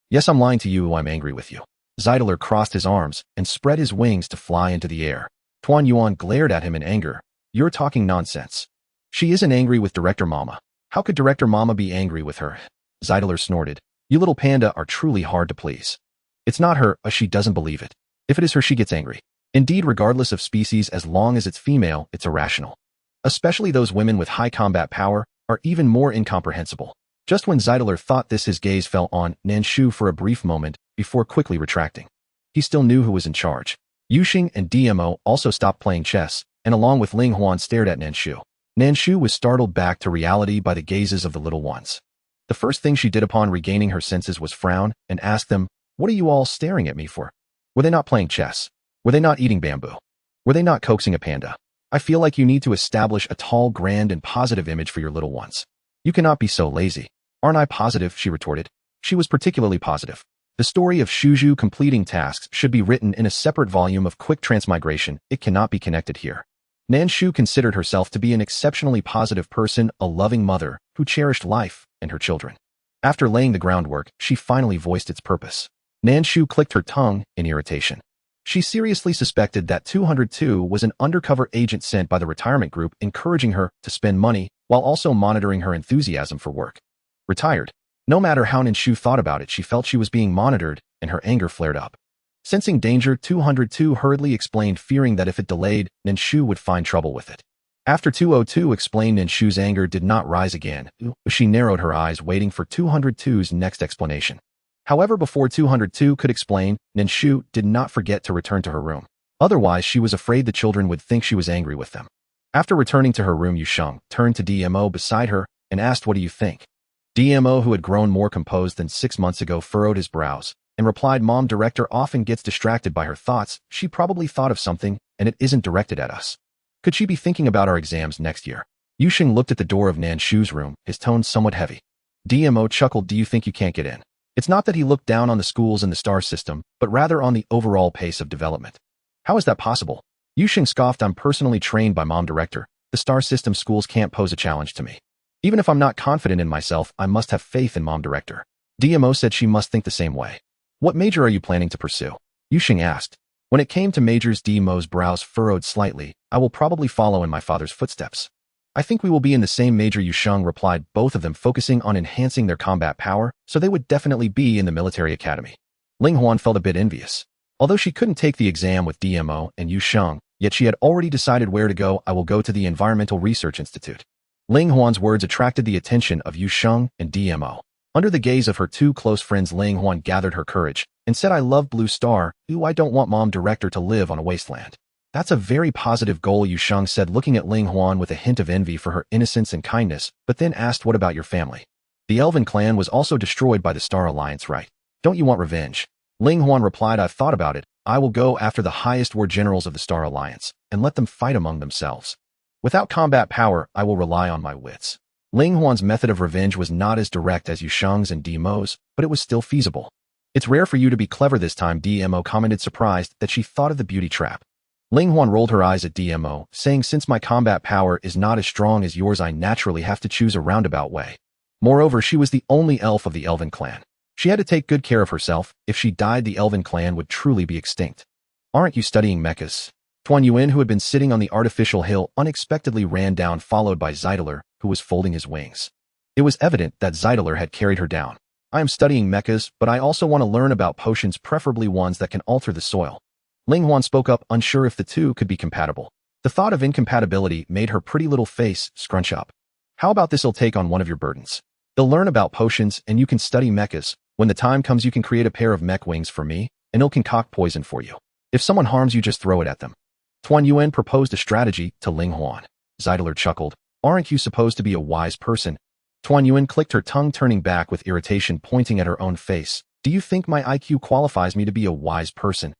"Yes, I'm lying to you. I'm angry with you." Zeidler crossed his arms and spread his wings to fly into the air. Tuan Yuan glared at him in anger. "You're talking nonsense. She isn't angry with Director Mama. How could Director Mama be angry with her?" Zeidler snorted. "You little panda are truly hard to please. It's not her, she doesn't believe it. If it is her, she gets angry. Indeed, regardless of species, as long as it's female, it's irrational. Especially those women with high combat power are even more incomprehensible." Just when Zeidler thought this, his gaze fell on Nan Shu for a brief moment before quickly retracting. He still knew who was in charge. Yuxing and DMO also stopped playing chess, and along with Ling Huan stared at Nan Shu. Nan Shu was startled back to reality by the gazes of the little ones. The first thing she did upon regaining her senses was frown and ask them, "What are you all staring at me for? Were they not playing chess? Were they not eating bamboo? Were they not coaxing a panda? I feel like you need to establish a tall, grand, and positive image for your little ones. You cannot be so lazy." "Aren't I positive?" she retorted. She was particularly positive. The story of Shuju completing tasks should be written in a separate volume of quick transmigration. It cannot be connected here. Nan Shu considered herself to be an exceptionally positive person, a loving mother who cherished life and her children. After laying the groundwork, she finally voiced its purpose. Nan Shu clicked her tongue in irritation. She seriously suspected that 202 was an undercover agent sent by the retirement group, encouraging her to spend money while also monitoring her enthusiasm for work. Retired. No matter how Nan Shu thought about it, she felt she was being monitored, and her anger flared up. Sensing danger, 202 hurriedly explained, fearing that if it delayed, Nan Shu would find trouble with it. After 202 explained, Nan Shu's anger did not rise again. She narrowed her eyes, waiting for 202's next explanation. However, before 202 could explain, Nan Shu did not forget to return to her room. Otherwise, she was afraid the children would think she was angry with them. After returning to her room, Yusheng turned to DMO beside her and asked, "What do you think?" DMO, who had grown more composed than 6 months ago, furrowed his brows and replied, "Mom, Director often gets distracted by her thoughts. She probably thought of something, and it isn't directed at us. Could she be thinking about our exams next year?" Yusheng looked at the door of Nan Shu's room, his tone somewhat heavy. DMO chuckled, "Do you think you can't get in?" It's not that he looked down on the schools in the star system, but rather on the overall pace of development. "How is that possible?" Yusheng scoffed, "I'm personally trained by Mom, Director. The star system schools can't pose a challenge to me. Even if I'm not confident in myself, I must have faith in Mom, Director." DMO said she must think the same way. "What major are you planning to pursue?" Yusheng asked. When it came to majors, DMO's brows furrowed slightly. "I will probably follow in my father's footsteps." "I think we will be in the same major," Yusheng replied, both of them focusing on enhancing their combat power, so they would definitely be in the military academy. Ling Huan felt a bit envious. Although she couldn't take the exam with DMO and Yusheng, yet she had already decided where to go. "I will go to the Environmental Research Institute." Ling Huan's words attracted the attention of Yusheng and DMO. Under the gaze of her two close friends, Ling Huan gathered her courage and said, "I love Blue Star. I don't want Mom, Director to live on a wasteland." "That's a very positive goal," Yusheng said, looking at Ling Huan with a hint of envy for her innocence and kindness, but then asked, "What about your family? The Elven clan was also destroyed by the Star Alliance, right? Don't you want revenge?" Ling Huan replied, "I've thought about it. I will go after the highest war generals of the Star Alliance and let them fight among themselves. Without combat power, I will rely on my wits." Ling Huan's method of revenge was not as direct as Yusheng's and DMO's, but it was still feasible. "It's rare for you to be clever this time," DMO commented, surprised that she thought of the beauty trap. Ling Huan rolled her eyes at DMO, saying, "Since my combat power is not as strong as yours, I naturally have to choose a roundabout way." Moreover, she was the only elf of the Elven clan. She had to take good care of herself. If she died, the Elven clan would truly be extinct. "Aren't you studying mechas?" Tuan Yuan, who had been sitting on the artificial hill, unexpectedly ran down, followed by Zeidler, who was folding his wings. It was evident that Zeidler had carried her down. "I am studying mechas, but I also want to learn about potions, preferably ones that can alter the soil." Ling Huan spoke up, unsure if the two could be compatible. The thought of incompatibility made her pretty little face scrunch up. "How about this'll take on one of your burdens? They'll learn about potions, and you can study mechas. When the time comes, you can create a pair of mech wings for me, and it'll concoct poison for you. If someone harms you, just throw it at them." Tuan Yuan proposed a strategy to Ling Huan. Zeidler chuckled. "Aren't you supposed to be a wise person?" Tuan Yuan clicked her tongue, turning back with irritation, pointing at her own face. Do you think my IQ qualifies me to be a wise person?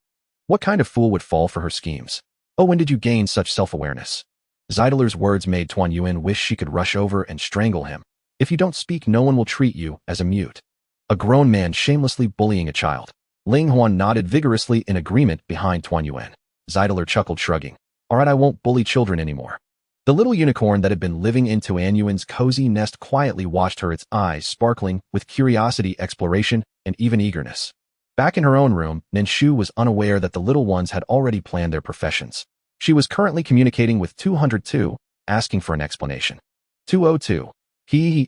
What kind of fool would fall for her schemes? Oh, when did you gain such self-awareness? Zeidler's words made Tuan Yuan wish she could rush over and strangle him. If you don't speak, no one will treat you as a mute. A grown man shamelessly bullying a child. Ling Huan nodded vigorously in agreement behind Tuan Yuan. Zeidler chuckled, shrugging. All right, I won't bully children anymore. The little unicorn that had been living in Tuan Yuan's cozy nest quietly watched her, its eyes sparkling with curiosity, exploration, and even eagerness. Back in her own room, Nan Shu was unaware that the little ones had already planned their professions. She was currently communicating with 202, asking for an explanation. 202.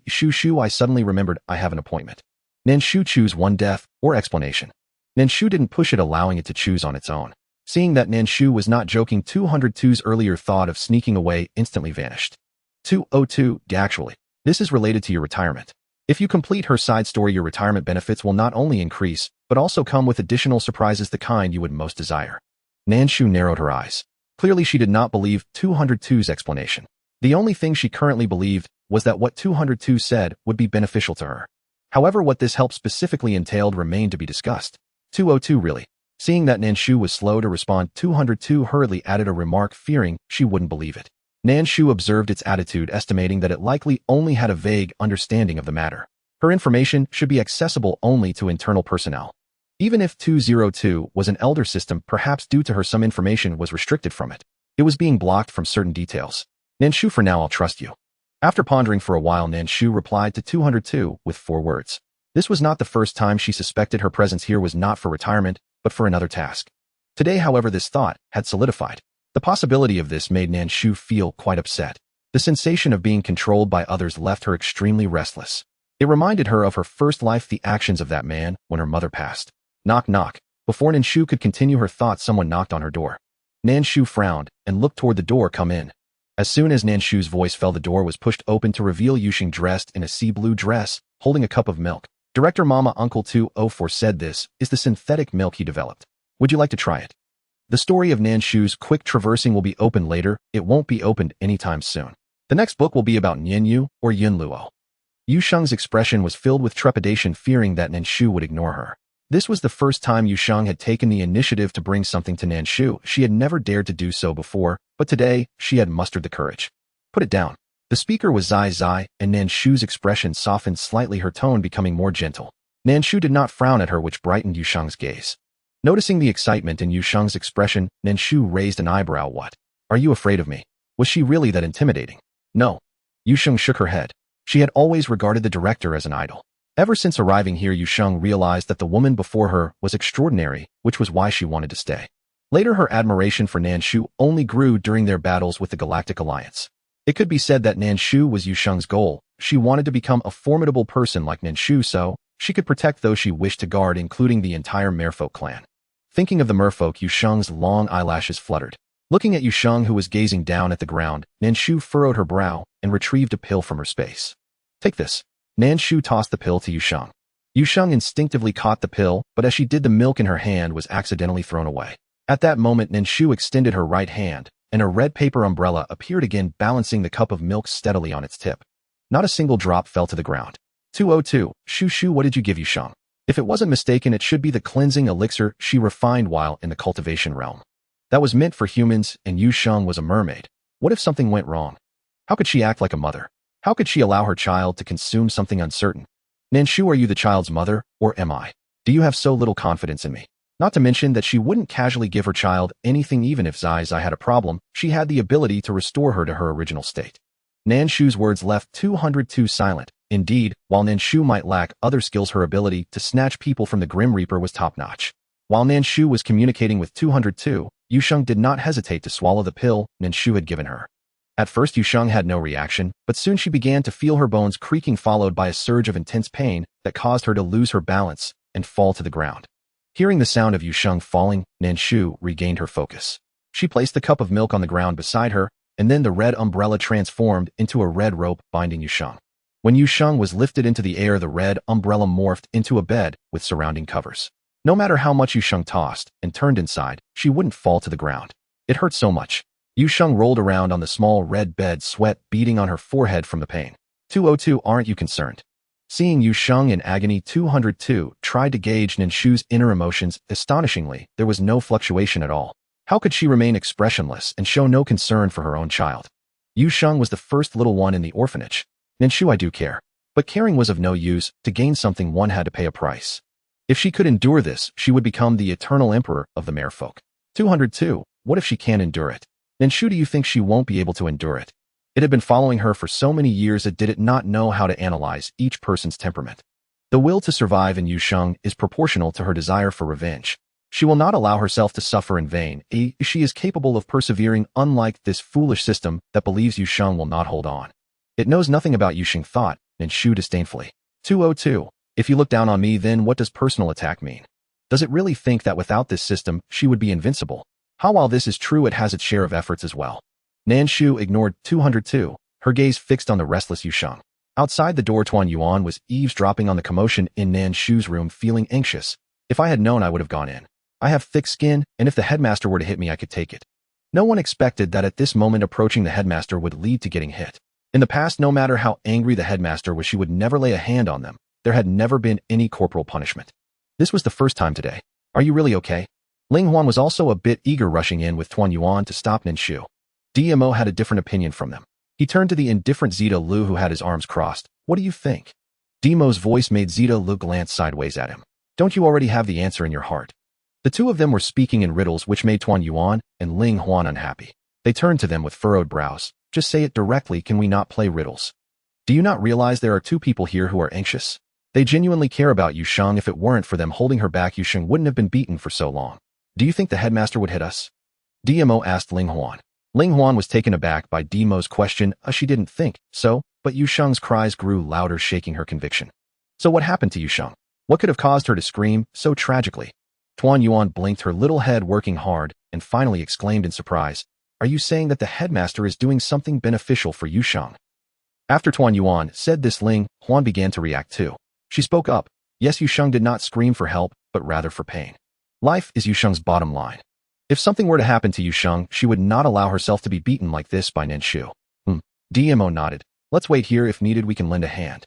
Shu, I suddenly remembered I have an appointment. Nan Shu, choose one, death or explanation. Nan Shu didn't push it, allowing it to choose on its own. Seeing that Nan Shu was not joking, 202's earlier thought of sneaking away instantly vanished. 202, actually, this is related to your retirement. If you complete her side story, your retirement benefits will not only increase, but also come with additional surprises, the kind you would most desire. Nan Shu narrowed her eyes. Clearly she did not believe 202's explanation. The only thing she currently believed was that what 202 said would be beneficial to her. However, what this help specifically entailed remained to be discussed. 202, really? Seeing that Nan Shu was slow to respond, 202 hurriedly added a remark, fearing she wouldn't believe it. Nan Shu observed its attitude, estimating that it likely only had a vague understanding of the matter. Her information should be accessible only to internal personnel. Even if 202 was an elder system, perhaps due to her some information was restricted from it. It was being blocked from certain details. Nan Shu, for now I'll trust you. After pondering for a while, Nan Shu replied to 202 with 4 words. This was not the first time she suspected her presence here was not for retirement, but for another task. Today, however, this thought had solidified. The possibility of this made Nan Shu feel quite upset. The sensation of being controlled by others left her extremely restless. It reminded her of her first life, the actions of that man when her mother passed. Knock, knock. Before Nan Shu could continue her thoughts, someone knocked on her door. Nan Shu frowned and looked toward the door. Come in. As soon as Nan Shu's voice fell, the door was pushed open to reveal Yusheng, dressed in a sea blue dress, holding a cup of milk. Director Mama Uncle 204 said this is the synthetic milk he developed. Would you like to try it? The story of Nan Shu's quick traversing will be opened later. It won't be opened anytime soon. The next book will be about Nianyu or Yunluo. Yusheng's expression was filled with trepidation, fearing that Nan Shu would ignore her. This was the first time Yusheng had taken the initiative to bring something to Nan Shu. She had never dared to do so before, but today she had mustered the courage. Put it down. The speaker was Zai, and Nan Shu's expression softened slightly, her tone becoming more gentle. Nan Shu did not frown at her, which brightened Yusheng's gaze. Noticing the excitement in Yusheng's expression, Nan Shu raised an eyebrow. What? Are you afraid of me? Was she really that intimidating? No. Yusheng shook her head. She had always regarded the director as an idol. Ever since arriving here, Yusheng realized that the woman before her was extraordinary, which was why she wanted to stay. Later, her admiration for Nan Shu only grew during their battles with the Galactic Alliance. It could be said that Nan Shu was Yusheng's goal. She wanted to become a formidable person like Nan Shu so she could protect those she wished to guard, including the entire merfolk clan. Thinking of the merfolk, Yusheng's long eyelashes fluttered. Looking at Yusheng, who was gazing down at the ground, Nan Shu furrowed her brow and retrieved a pill from her space. Take this. Nan Shu tossed the pill to Yusheng. Yusheng instinctively caught the pill, but as she did, the milk in her hand was accidentally thrown away. At that moment, Nan Shu extended her right hand, and a red paper umbrella appeared again, balancing the cup of milk steadily on its tip. Not a single drop fell to the ground. 202, Shu, what did you give Yusheng? If it wasn't mistaken, it should be the cleansing elixir she refined while in the cultivation realm. That was meant for humans, and Yusheng was a mermaid. What if something went wrong? How could she act like a mother? How could she allow her child to consume something uncertain? Nan Shu, are you the child's mother, or am I? Do you have so little confidence in me? Not to mention that she wouldn't casually give her child anything. Even if Zai had a problem, she had the ability to restore her to her original state. Nan Shu's words left 202 silent. Indeed, while Nan Shu might lack other skills, her ability to snatch people from the Grim Reaper was top-notch. While Nan Shu was communicating with 202, Yusheng did not hesitate to swallow the pill Nan Shu had given her. At first, Yusheng had no reaction, but soon she began to feel her bones creaking, followed by a surge of intense pain that caused her to lose her balance and fall to the ground. Hearing the sound of Yusheng falling, Nan Shu regained her focus. She placed the cup of milk on the ground beside her, and then the red umbrella transformed into a red rope binding Yusheng. When Yusheng was lifted into the air, the red umbrella morphed into a bed with surrounding covers. No matter how much Yusheng tossed and turned inside, she wouldn't fall to the ground. It hurt so much. Yusheng rolled around on the small red bed, sweat beading on her forehead from the pain. 202, aren't you concerned? Seeing Yu Sheng in agony, 202 tried to gauge Nan Shu's inner emotions. Astonishingly, there was no fluctuation at all. How could she remain expressionless and show no concern for her own child? Yu Sheng was the first little one in the orphanage. Nan Shu, I do care. But caring was of no use. To gain something, one had to pay a price. If she could endure this, she would become the eternal emperor of the merfolk. 202. What if she can't endure it? Nan Shu, do you think she won't be able to endure it? It had been following her for so many years that did it not know how to analyze each person's temperament. The will to survive in Yu Sheng is proportional to her desire for revenge. She will not allow herself to suffer in vain. She is capable of persevering, unlike this foolish system that believes Yu Sheng will not hold on. It knows nothing about Yu Sheng, thought Nan Shu disdainfully. 202. If you look down on me, then what does personal attack mean? Does it really think that without this system, she would be invincible? How, while this is true, it has its share of efforts as well. Nan Shu ignored 202, her gaze fixed on the restless Yu Sheng. Outside the door, Tuan Yuan was eavesdropping on the commotion in Nan Shu's room, feeling anxious. If I had known, I would have gone in. I have thick skin, and if the headmaster were to hit me, I could take it. No one expected that at this moment approaching the headmaster would lead to getting hit. In the past, no matter how angry the headmaster was, she would never lay a hand on them. There had never been any corporal punishment. This was the first time today. Are you really okay? Ling Huan was also a bit eager, rushing in with Tuan Yuan to stop Nan Shu. DMO had a different opinion from them. He turned to the indifferent Zeta Lu, who had his arms crossed. What do you think? Demo's voice made Zeta Lu glance sideways at him. Don't you already have the answer in your heart? The two of them were speaking in riddles, which made Tuan Yuan and Ling Huan unhappy. They turned to them with furrowed brows. Just say it directly, can we not play riddles? Do you not realize there are two people here who are anxious? They genuinely care about Yu Sheng. If it weren't for them holding her back, Yu Sheng wouldn't have been beaten for so long. Do you think the headmaster would hit us? DMO asked Ling Huan. Ling Huan was taken aback by Demo's question. She didn't think so, but Yu Sheng's cries grew louder, shaking her conviction. So what happened to Yu Sheng? What could have caused her to scream so tragically? Tuan Yuan blinked, her little head working hard, and finally exclaimed in surprise. Are you saying that the headmaster is doing something beneficial for Yu Sheng? After Tuan Yuan said this, Ling Huan began to react too. She spoke up. Yes, Yu Sheng did not scream for help, but rather for pain. Life is Yu Sheng's bottom line. If something were to happen to Yu Sheng, she would not allow herself to be beaten like this by Nan Shu. DMO nodded. Let's wait here. If needed, we can lend a hand.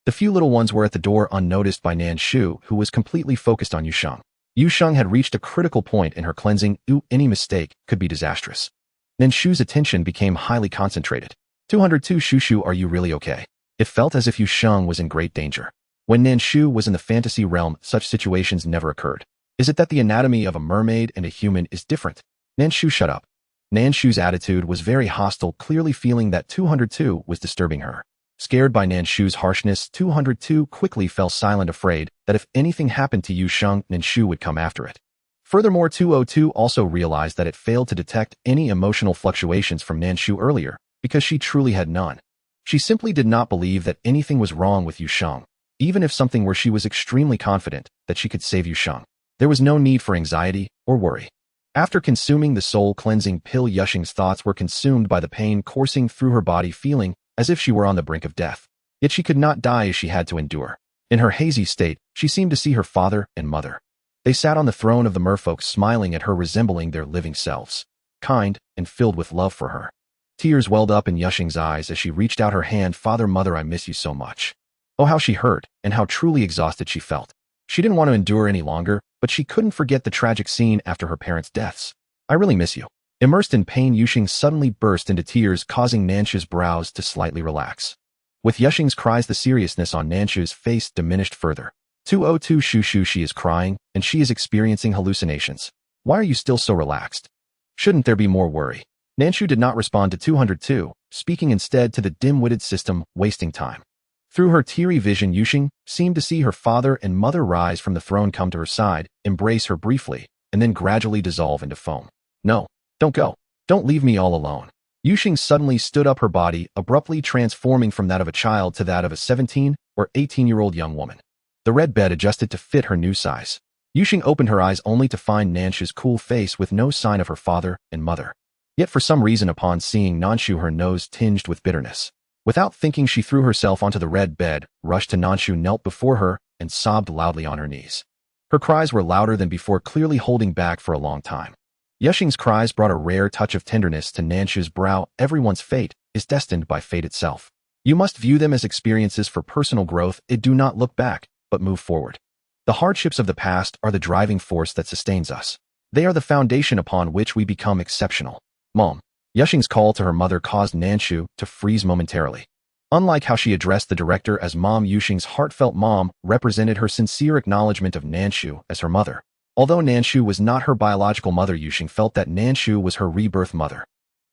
The few little ones were at the door, unnoticed by Nan Shu, who was completely focused on Yu Sheng. Yu Sheng had reached a critical point in her cleansing. Any mistake could be disastrous. Nan Shu's attention became highly concentrated. 202. Shushu, are you really okay? It felt as if Yu Sheng was in great danger. When Nan Shu was in the fantasy realm, such situations never occurred. Is it that the anatomy of a mermaid and a human is different? Nan Shu, shut up. Nan Shu's attitude was very hostile, clearly feeling that 202 was disturbing her. Scared by Nan Shu's harshness, 202 quickly fell silent, afraid that if anything happened to Yu Sheng, Nan Shu would come after it. Furthermore, 202 also realized that it failed to detect any emotional fluctuations from Nan Shu earlier, because she truly had none. She simply did not believe that anything was wrong with Yu Sheng. Even if something were, she was extremely confident that she could save Yu Sheng. There was no need for anxiety or worry. After consuming the soul-cleansing pill, Yu Sheng's thoughts were consumed by the pain coursing through her body, feeling as if she were on the brink of death. Yet she could not die, as she had to endure. In her hazy state, she seemed to see her father and mother. They sat on the throne of the merfolk, smiling at her, resembling their living selves, kind and filled with love for her. Tears welled up in Yu Sheng's eyes as she reached out her hand. Father, mother, I miss you so much. Oh, how she hurt, and how truly exhausted she felt. She didn't want to endure any longer, but she couldn't forget the tragic scene after her parents' deaths. I really miss you. Immersed in pain, Yu Sheng suddenly burst into tears, causing Nan Shu's brows to slightly relax. With Yu Sheng's cries, the seriousness on Nan Shu's face diminished further. 202. Shushu, she is crying, and she is experiencing hallucinations. Why are you still so relaxed? Shouldn't there be more worry? Nan Shu did not respond to 202, speaking instead to the dim-witted system, wasting time. Through her teary vision, Yu Sheng seemed to see her father and mother rise from the throne, come to her side, embrace her briefly, and then gradually dissolve into foam. No, don't go. Don't leave me all alone. Yu Sheng suddenly stood up, her body abruptly transforming from that of a child to that of a 17 or 18-year-old young woman. The red bed adjusted to fit her new size. Yu Sheng opened her eyes only to find Nan Shu's cool face with no sign of her father and mother. Yet for some reason, upon seeing Nan Shu, her nose tinged with bitterness. Without thinking, she threw herself onto the red bed, rushed to Nan Shu, knelt before her, and sobbed loudly on her knees. Her cries were louder than before, clearly holding back for a long time. Yu Sheng's cries brought a rare touch of tenderness to Nan Shu's brow. Everyone's fate is destined by fate itself. You must view them as experiences for personal growth. Do not look back, but move forward. The hardships of the past are the driving force that sustains us. They are the foundation upon which we become exceptional. Mom. Yuxing's call to her mother caused Nan Shu to freeze momentarily. Unlike how she addressed the director as Mom, Yuxing's heartfelt mom represented her sincere acknowledgement of Nan Shu as her mother. Although Nan Shu was not her biological mother, Yuxing felt that Nan Shu was her rebirth mother.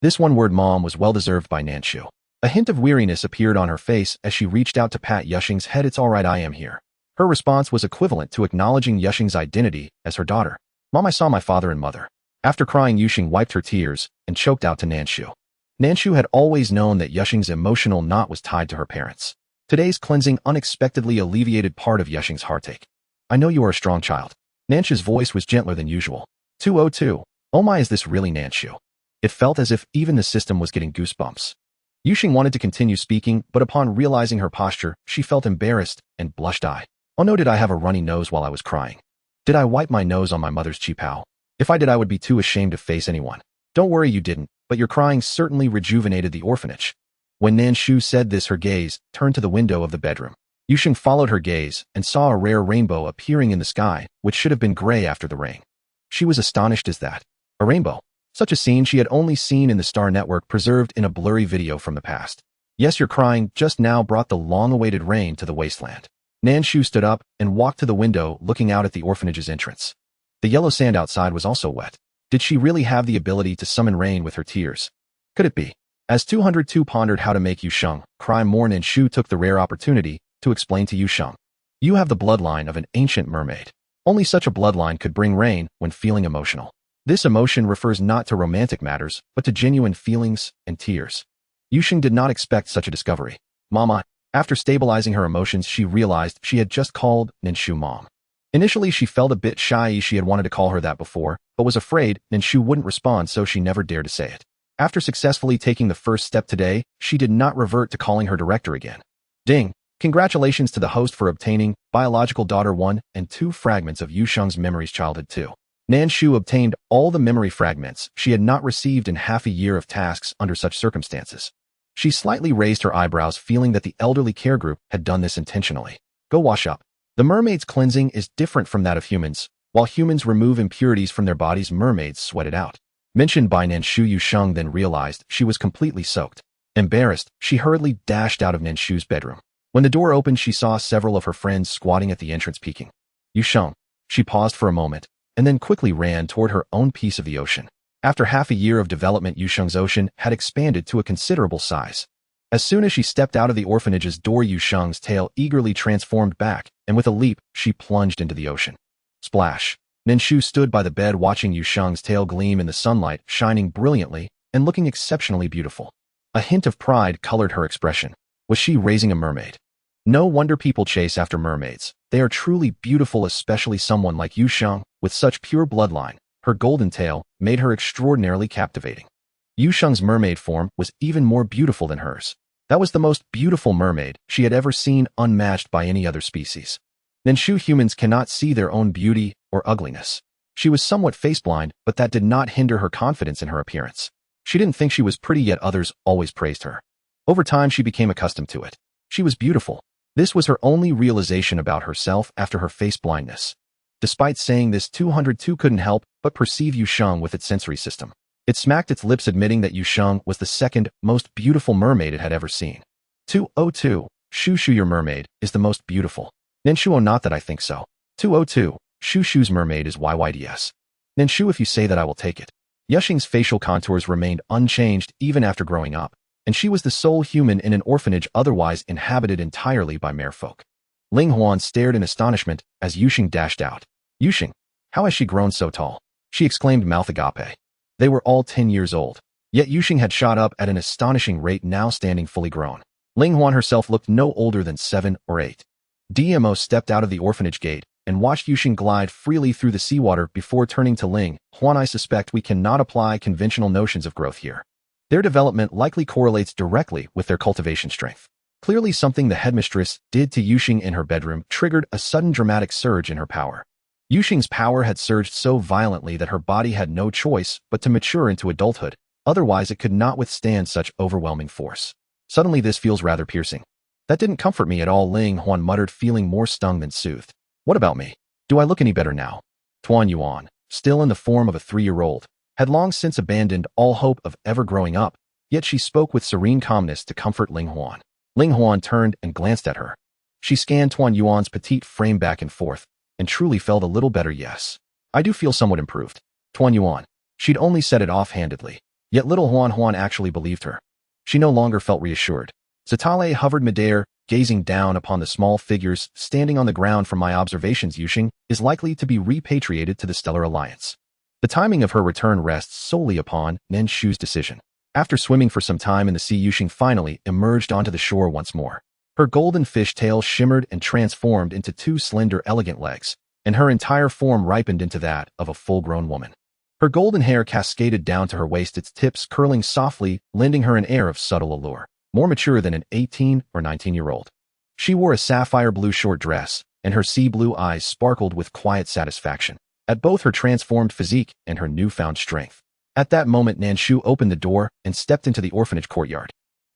This one-word mom was well-deserved by Nan Shu. A hint of weariness appeared on her face as she reached out to pat Yuxing's head. It's all right, I am here. Her response was equivalent to acknowledging Yuxing's identity as her daughter. Mom, I saw my father and mother. After crying, Yuxing wiped her tears and choked out to Nan Shu. Nan Shu had always known that Yuxing's emotional knot was tied to her parents. Today's cleansing unexpectedly alleviated part of Yuxing's heartache. I know you are a strong child. Nan Shu's voice was gentler than usual. 202. Oh my, is this really Nan Shu? It felt as if even the system was getting goosebumps. Yuxing wanted to continue speaking, but upon realizing her posture, she felt embarrassed and blushed. Oh no, did I have a runny nose while I was crying? Did I wipe my nose on my mother's qipao? If I did, I would be too ashamed to face anyone. Don't worry, you didn't, but your crying certainly rejuvenated the orphanage. When Nan Shu said this, her gaze turned to the window of the bedroom. Yuxing followed her gaze and saw a rare rainbow appearing in the sky, which should have been gray after the rain. She was astonished. Is that a rainbow? Such a scene she had only seen in the Star Network, preserved in a blurry video from the past. Yes, your crying just now brought the long-awaited rain to the wasteland. Nan Shu stood up and walked to the window, looking out at the orphanage's entrance. The yellow sand outside was also wet. Did she really have the ability to summon rain with her tears? Could it be? As 202 pondered how to make Yusheng cry more, Nan Shu took the rare opportunity to explain to Yusheng. You have the bloodline of an ancient mermaid. Only such a bloodline could bring rain when feeling emotional. This emotion refers not to romantic matters, but to genuine feelings and tears. Yusheng did not expect such a discovery. Mama. After stabilizing her emotions, she realized she had just called Nan Shu Mom. Initially, she felt a bit shy. She had wanted to call her that before, but was afraid Nan Shu wouldn't respond, so she never dared to say it. After successfully taking the first step today, she did not revert to calling her director again. Ding! Congratulations to the host for obtaining biological daughter 1 and 2 fragments of Yusheng's memories childhood 2. Nan Shu obtained all the memory fragments she had not received in half a year of tasks under such circumstances. She slightly raised her eyebrows, feeling that the elderly care group had done this intentionally. Go wash up. The mermaid's cleansing is different from that of humans. While humans remove impurities from their bodies, mermaids sweat it out. Mentioned by Nan Shu, Yusheng then realized she was completely soaked. Embarrassed, she hurriedly dashed out of Nan Shu's bedroom. When the door opened, she saw several of her friends squatting at the entrance, peeking. Yusheng. She paused for a moment, and then quickly ran toward her own piece of the ocean. After half a year of development, Yusheng's ocean had expanded to a considerable size. As soon as she stepped out of the orphanage's door, Yusheng's tail eagerly transformed back, and with a leap, she plunged into the ocean. Splash! Nan Shu stood by the bed watching Yusheng's tail gleam in the sunlight, shining brilliantly and looking exceptionally beautiful. A hint of pride colored her expression. Was she raising a mermaid? No wonder people chase after mermaids. They are truly beautiful, especially someone like Yusheng, with such pure bloodline. Her golden tail made her extraordinarily captivating. Yusheng's mermaid form was even more beautiful than hers. That was the most beautiful mermaid she had ever seen, unmatched by any other species. Nan Shu humans cannot see their own beauty or ugliness. She was somewhat face-blind, but that did not hinder her confidence in her appearance. She didn't think she was pretty, yet others always praised her. Over time, she became accustomed to it. She was beautiful. This was her only realization about herself after her face-blindness. Despite saying this, 202 couldn't help but perceive Yusheng with its sensory system. It smacked its lips, admitting that Yusheng was the second most beautiful mermaid it had ever seen. 202. Shu, your mermaid is the most beautiful. Nan Shu, oh, not that I think so. 202. Shu's mermaid is YYDS. Nan Shu, if you say that, I will take it. Yusheng's facial contours remained unchanged even after growing up, and she was the sole human in an orphanage otherwise inhabited entirely by merfolk. Ling Huan stared in astonishment as Yusheng dashed out. Yusheng, how has she grown so tall? She exclaimed, mouth agape. They were all 10 years old, yet Yusheng had shot up at an astonishing rate, now standing fully grown. Ling Huan herself looked no older than 7 or 8. DMO stepped out of the orphanage gate and watched Yusheng glide freely through the seawater before turning to Ling Huan. I suspect we cannot apply conventional notions of growth here. Their development likely correlates directly with their cultivation strength. Clearly, something the headmistress did to Yusheng in her bedroom triggered a sudden dramatic surge in her power. Yusheng's power had surged so violently that her body had no choice but to mature into adulthood, otherwise it could not withstand such overwhelming force. Suddenly this feels rather piercing. That didn't comfort me at all, Ling Huan muttered, feeling more stung than soothed. What about me? Do I look any better now? Tuan Yuan, still in the form of a 3-year-old, had long since abandoned all hope of ever growing up, yet she spoke with serene calmness to comfort Ling Huan. Ling Huan turned and glanced at her. She scanned Tuan Yuan's petite frame back and forth, and truly felt a little better. Yes, I do feel somewhat improved. Tuan Yuan. She'd only said it offhandedly, yet little Huan actually believed her. She no longer felt reassured. Zatale hovered midair, gazing down upon the small figures standing on the ground. From my observations, Yusheng is likely to be repatriated to the Stellar Alliance. The timing of her return rests solely upon Nan Shu's decision. After swimming for some time in the sea, Yusheng finally emerged onto the shore once more. Her golden fish tail shimmered and transformed into 2 slender, elegant legs, and her entire form ripened into that of a full-grown woman. Her golden hair cascaded down to her waist, its tips curling softly, lending her an air of subtle allure, more mature than an 18 or 19-year-old. She wore a sapphire blue short dress, and her sea blue eyes sparkled with quiet satisfaction at both her transformed physique and her newfound strength. At that moment, Nan Shu opened the door and stepped into the orphanage courtyard.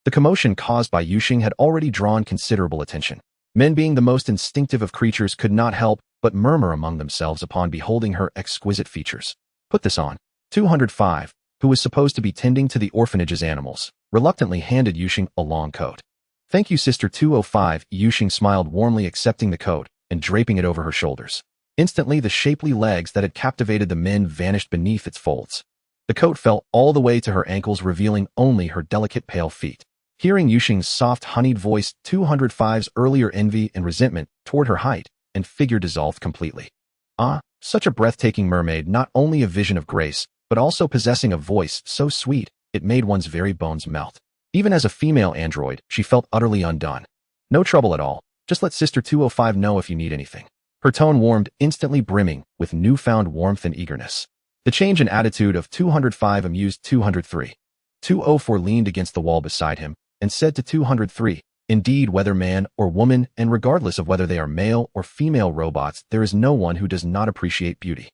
The commotion caused by Yusheng had already drawn considerable attention. Men, being the most instinctive of creatures, could not help but murmur among themselves upon beholding her exquisite features. Put this on. 205, who was supposed to be tending to the orphanage's animals, reluctantly handed Yusheng a long coat. Thank you, Sister 205, Yusheng smiled warmly, accepting the coat and draping it over her shoulders. Instantly, the shapely legs that had captivated the men vanished beneath its folds. The coat fell all the way to her ankles, revealing only her delicate pale feet. Hearing Yusheng's soft, honeyed voice, 205's earlier envy and resentment toward her height and figure dissolved completely. Ah, such a breathtaking mermaid, not only a vision of grace, but also possessing a voice so sweet it made one's very bones melt. Even as a female android, she felt utterly undone. No trouble at all. Just let Sister 205 know if you need anything. Her tone warmed, instantly brimming with newfound warmth and eagerness. The change in attitude of 205 amused 203. 204 leaned against the wall beside him and said to 203, indeed, whether man or woman, and regardless of whether they are male or female robots, there is no one who does not appreciate beauty.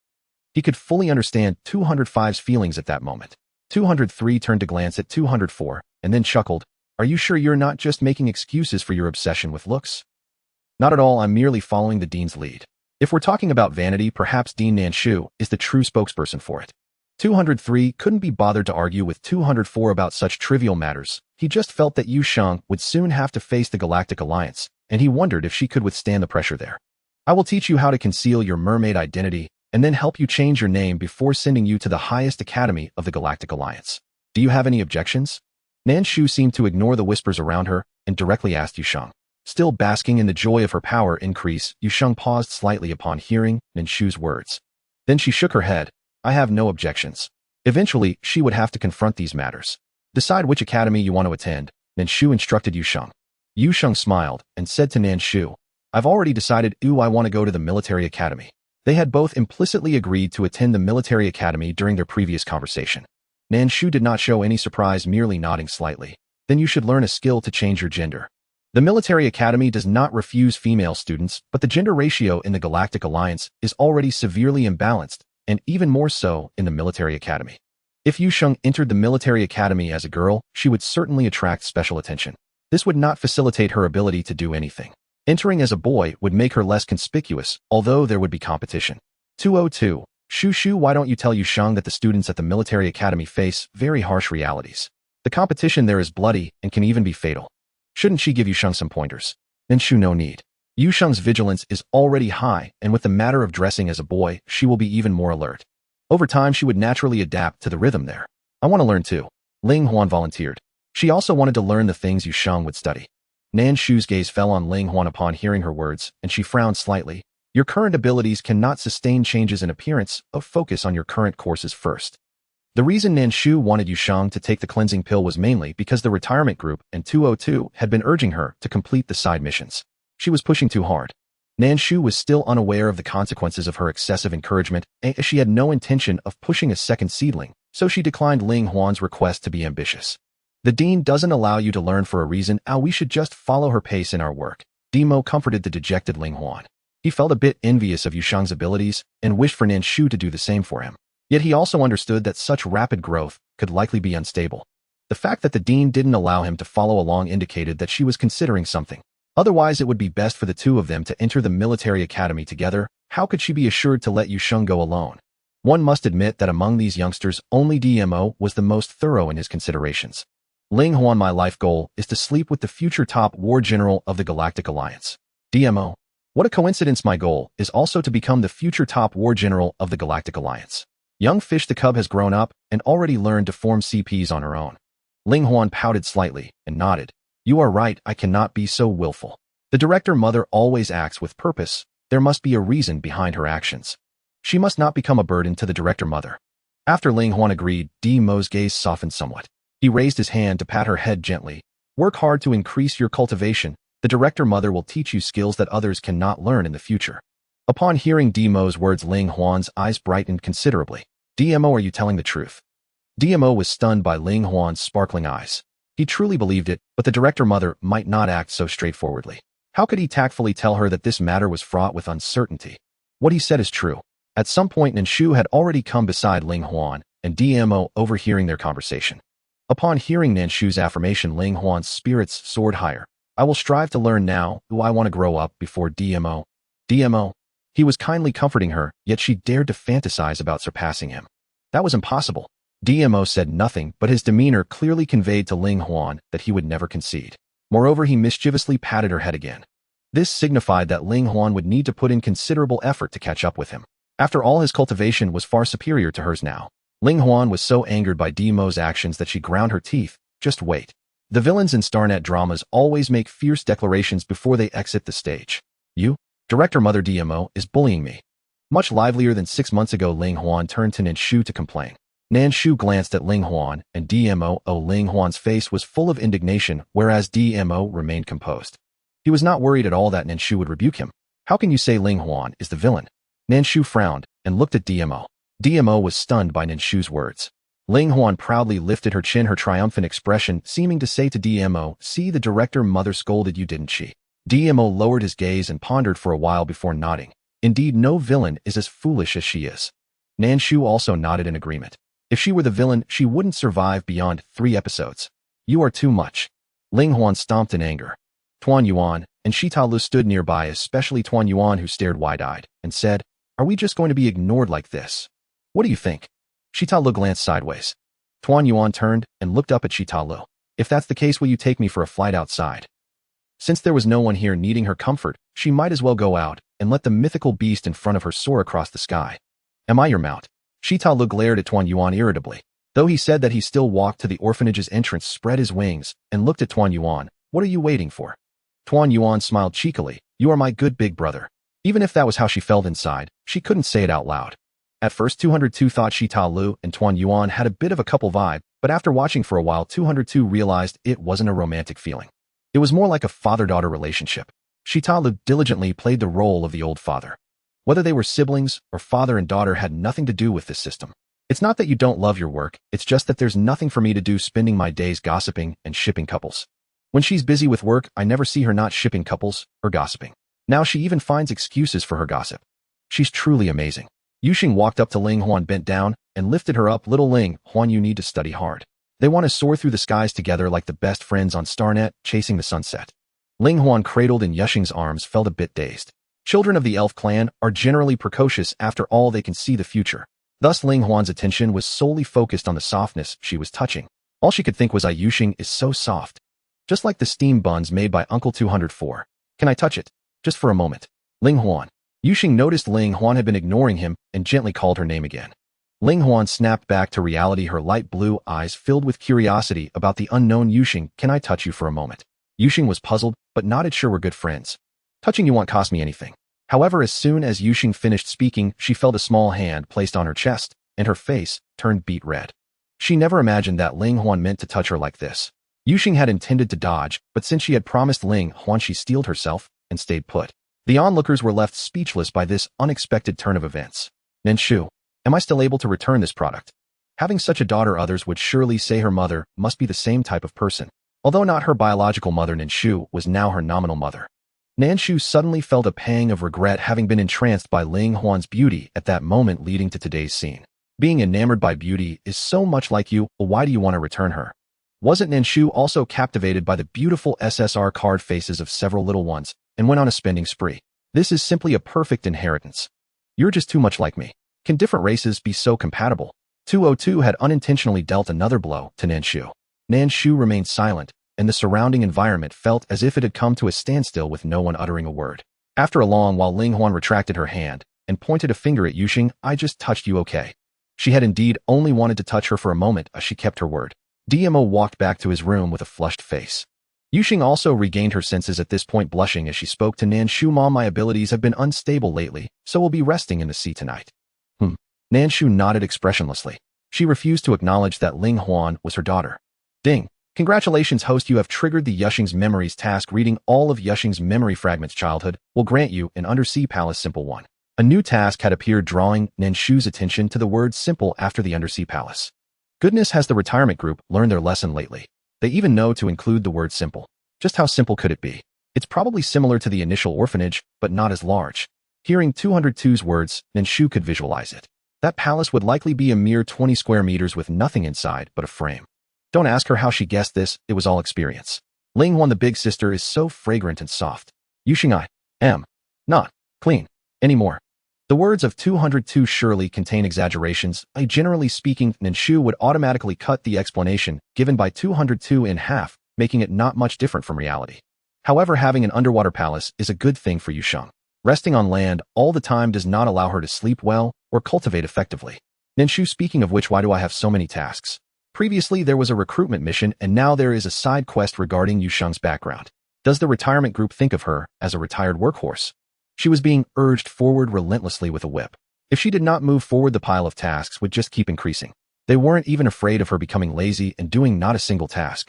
He could fully understand 205's feelings at that moment. 203 turned to glance at 204 and then chuckled. Are you sure you're not just making excuses for your obsession with looks? Not at all, I'm merely following the Dean's lead. If we're talking about vanity, perhaps Dean Nan Shu is the true spokesperson for it. 203 couldn't be bothered to argue with 204 about such trivial matters. He just felt that Yusheng would soon have to face the Galactic Alliance, and he wondered if she could withstand the pressure there. I will teach you how to conceal your mermaid identity and then help you change your name before sending you to the highest academy of the Galactic Alliance. Do you have any objections? Nan Shu seemed to ignore the whispers around her and directly asked Yusheng. Still basking in the joy of her power increase, Yusheng paused slightly upon hearing Nan Shu's words. Then she shook her head. I have no objections. Eventually, she would have to confront these matters. Decide which academy you want to attend, Nan Shu instructed Yusheng. Yusheng smiled and said to Nan Shu, I've already decided. I want to go to the military academy. They had both implicitly agreed to attend the military academy during their previous conversation. Nan Shu did not show any surprise, merely nodding slightly. Then you should learn a skill to change your gender. The military academy does not refuse female students, but the gender ratio in the Galactic Alliance is already severely imbalanced, and even more so in the military academy. If Yusheng entered the military academy as a girl, she would certainly attract special attention. This would not facilitate her ability to do anything. Entering as a boy would make her less conspicuous, although there would be competition. 202. Shu, why don't you tell Yusheng that the students at the military academy face very harsh realities? The competition there is bloody and can even be fatal. Shouldn't she give Yusheng some pointers? Nan Shu, no need. Yusheng's vigilance is already high, and with the matter of dressing as a boy, she will be even more alert. Over time, she would naturally adapt to the rhythm there. I want to learn too. Ling Huan volunteered. She also wanted to learn the things Yusheng would study. Nan Shu's gaze fell on Ling Huan upon hearing her words, and she frowned slightly. Your current abilities cannot sustain changes in appearance. Focus on your current courses first. The reason Nan Shu wanted Yusheng to take the cleansing pill was mainly because the retirement group and 202 had been urging her to complete the side missions. She was pushing too hard. Nan Shu was still unaware of the consequences of her excessive encouragement, as she had no intention of pushing a second seedling, so she declined Ling Huan's request to be ambitious. The Dean doesn't allow you to learn for a reason. We should just follow her pace in our work. Demo comforted the dejected Ling Huan. He felt a bit envious of Yusheng's abilities and wished for Nan Shu to do the same for him. Yet he also understood that such rapid growth could likely be unstable. The fact that the dean didn't allow him to follow along indicated that she was considering something. Otherwise, it would be best for the two of them to enter the military academy together. How could she be assured to let Yusheng go alone? One must admit that among these youngsters, only DMO was the most thorough in his considerations. Ling Huan, my life goal is to sleep with the future top war general of the Galactic Alliance. DMO. What a coincidence, my goal is also to become the future top war general of the Galactic Alliance. Young Fish the Cub has grown up and already learned to form CPs on her own. Ling Huan pouted slightly and nodded. You are right, I cannot be so willful. The director mother always acts with purpose. There must be a reason behind her actions. She must not become a burden to the director mother. After Ling Huan agreed, DMO's gaze softened somewhat. He raised his hand to pat her head gently. Work hard to increase your cultivation. The director mother will teach you skills that others cannot learn in the future. Upon hearing DMO's words, Ling Huan's eyes brightened considerably. DMO, are you telling the truth? DMO was stunned by Ling Huan's sparkling eyes. He truly believed it, but the director mother might not act so straightforwardly. How could he tactfully tell her that this matter was fraught with uncertainty? What he said is true. At some point, Nan Shu had already come beside Ling Huan, and DMO overhearing their conversation. Upon hearing Nan Shu's affirmation, Ling Huan's spirits soared higher. I will strive to learn now. Do I want to grow up before DMO? DMO. He was kindly comforting her, yet she dared to fantasize about surpassing him. That was impossible. DMO said nothing, but his demeanor clearly conveyed to Ling Huan that he would never concede. Moreover, he mischievously patted her head again. This signified that Ling Huan would need to put in considerable effort to catch up with him. After all, his cultivation was far superior to hers now. Ling Huan was so angered by DMO's actions that she ground her teeth. Just wait. The villains in Starnet dramas always make fierce declarations before they exit the stage. You, director mother DMO, is bullying me. Much livelier than 6 months ago, Ling Huan turned to Nan Shu to complain. Nan Shu glanced at Ling Huan and DMO. Ling Huan's face was full of indignation, whereas DMO remained composed. He was not worried at all that Nan Shu would rebuke him. How can you say Ling Huan is the villain? Nan Shu frowned and looked at DMO. DMO was stunned by Nan Shu's words. Ling Huan proudly lifted her chin, her triumphant expression seeming to say to DMO, see, the director mother scolded you, didn't she? DMO lowered his gaze and pondered for a while before nodding. Indeed, no villain is as foolish as she is. Nan Shu also nodded in agreement. If she were the villain, she wouldn't survive beyond 3 episodes. You are too much. Ling Huan stomped in anger. Tuan Yuan and Shita Lu stood nearby, especially Tuan Yuan, who stared wide-eyed and said, are we just going to be ignored like this? What do you think? Shita Lu glanced sideways. Tuan Yuan turned and looked up at Shita Lu. If that's the case, will you take me for a flight outside? Since there was no one here needing her comfort, she might as well go out and let the mythical beast in front of her soar across the sky. Am I your mount? Shita Lu glared at Tuan Yuan irritably. Though he said that he still walked to the orphanage's entrance, spread his wings, and looked at Tuan Yuan. What are you waiting for? Tuan Yuan smiled cheekily. You are my good big brother. Even if that was how she felt inside, she couldn't say it out loud. At first, 202 thought Shita Lu and Tuan Yuan had a bit of a couple vibe, but after watching for a while, 202 realized it wasn't a romantic feeling. It was more like a father-daughter relationship. Shita Lu diligently played the role of the old father. Whether they were siblings or father and daughter had nothing to do with this system. It's not that you don't love your work, it's just that there's nothing for me to do spending my days gossiping and shipping couples. When she's busy with work, I never see her not shipping couples or gossiping. Now she even finds excuses for her gossip. She's truly amazing. Yusheng walked up to Ling Huan, bent down, and lifted her up. Little Ling Huan, you need to study hard. They want to soar through the skies together like the best friends on Starnet, chasing the sunset. Ling Huan, cradled in Yusheng's arms, felt a bit dazed. Children of the elf clan are generally precocious. After all, they can see the future. Thus, Ling Huan's attention was solely focused on the softness she was touching. All she could think was, Yusheng is so soft. Just like the steam buns made by Uncle 204. Can I touch it? Just for a moment. Ling Huan. Yusheng noticed Ling Huan had been ignoring him and gently called her name again. Ling Huan snapped back to reality, her light blue eyes filled with curiosity about the unknown. Yusheng, can I touch you for a moment? Yusheng was puzzled, but nodded. Sure, we're good friends. Touching you won't cost me anything. However, as soon as Yusheng finished speaking, she felt a small hand placed on her chest, and her face turned beet red. She never imagined that Ling Huan meant to touch her like this. Yusheng had intended to dodge, but since she had promised Ling Huan, she steeled herself and stayed put. The onlookers were left speechless by this unexpected turn of events. Nan Shu, am I still able to return this product? Having such a daughter, others would surely say her mother must be the same type of person. Although not her biological mother, Nan Shu was now her nominal mother. Nan Shu suddenly felt a pang of regret, having been entranced by Ling Huan's beauty at that moment leading to today's scene. Being enamored by beauty is so much like you, well, why do you want to return her? Wasn't Nan Shu also captivated by the beautiful SSR card faces of several little ones and went on a spending spree? This is simply a perfect inheritance. You're just too much like me. Can different races be so compatible? 202 had unintentionally dealt another blow to Nan Shu. Nan Shu remained silent, and the surrounding environment felt as if it had come to a standstill with no one uttering a word. After a long while, Ling Huan retracted her hand and pointed a finger at Yuxing. I just touched you, okay? She had indeed only wanted to touch her for a moment as she kept her word. DMO walked back to his room with a flushed face. Yuxing also regained her senses at this point, blushing as she spoke to Nan Shu. Mom, my abilities have been unstable lately, so we'll be resting in the sea tonight. Nan Shu nodded expressionlessly. She refused to acknowledge that Ling Huan was her daughter. Ding. Congratulations, host, you have triggered the Yuxing's memories task. Reading all of Yuxing's memory fragments childhood will grant you an undersea palace simple one. A new task had appeared, drawing Nan Shu's attention to the word simple after the undersea palace. Goodness, has the retirement group learned their lesson lately? They even know to include the word simple. Just how simple could it be? It's probably similar to the initial orphanage, but not as large. Hearing 202's words, Nan Shu could visualize it. That palace would likely be a mere 20 square meters with nothing inside but a frame. Don't ask her how she guessed this, it was all experience. Ling Huan, the big sister, is so fragrant and soft. Yuxing, I am not clean anymore. The words of 202 surely contain exaggerations. Generally speaking, Nan Shu would automatically cut the explanation given by 202 in half, making it not much different from reality. However, having an underwater palace is a good thing for Yuxing. Resting on land all the time does not allow her to sleep well or cultivate effectively. Nan Shu, speaking of which, why do I have so many tasks? Previously, there was a recruitment mission, and now there is a side quest regarding Yuxing's background. Does the retirement group think of her as a retired workhorse? She was being urged forward relentlessly with a whip. If she did not move forward, the pile of tasks would just keep increasing. They weren't even afraid of her becoming lazy and doing not a single task.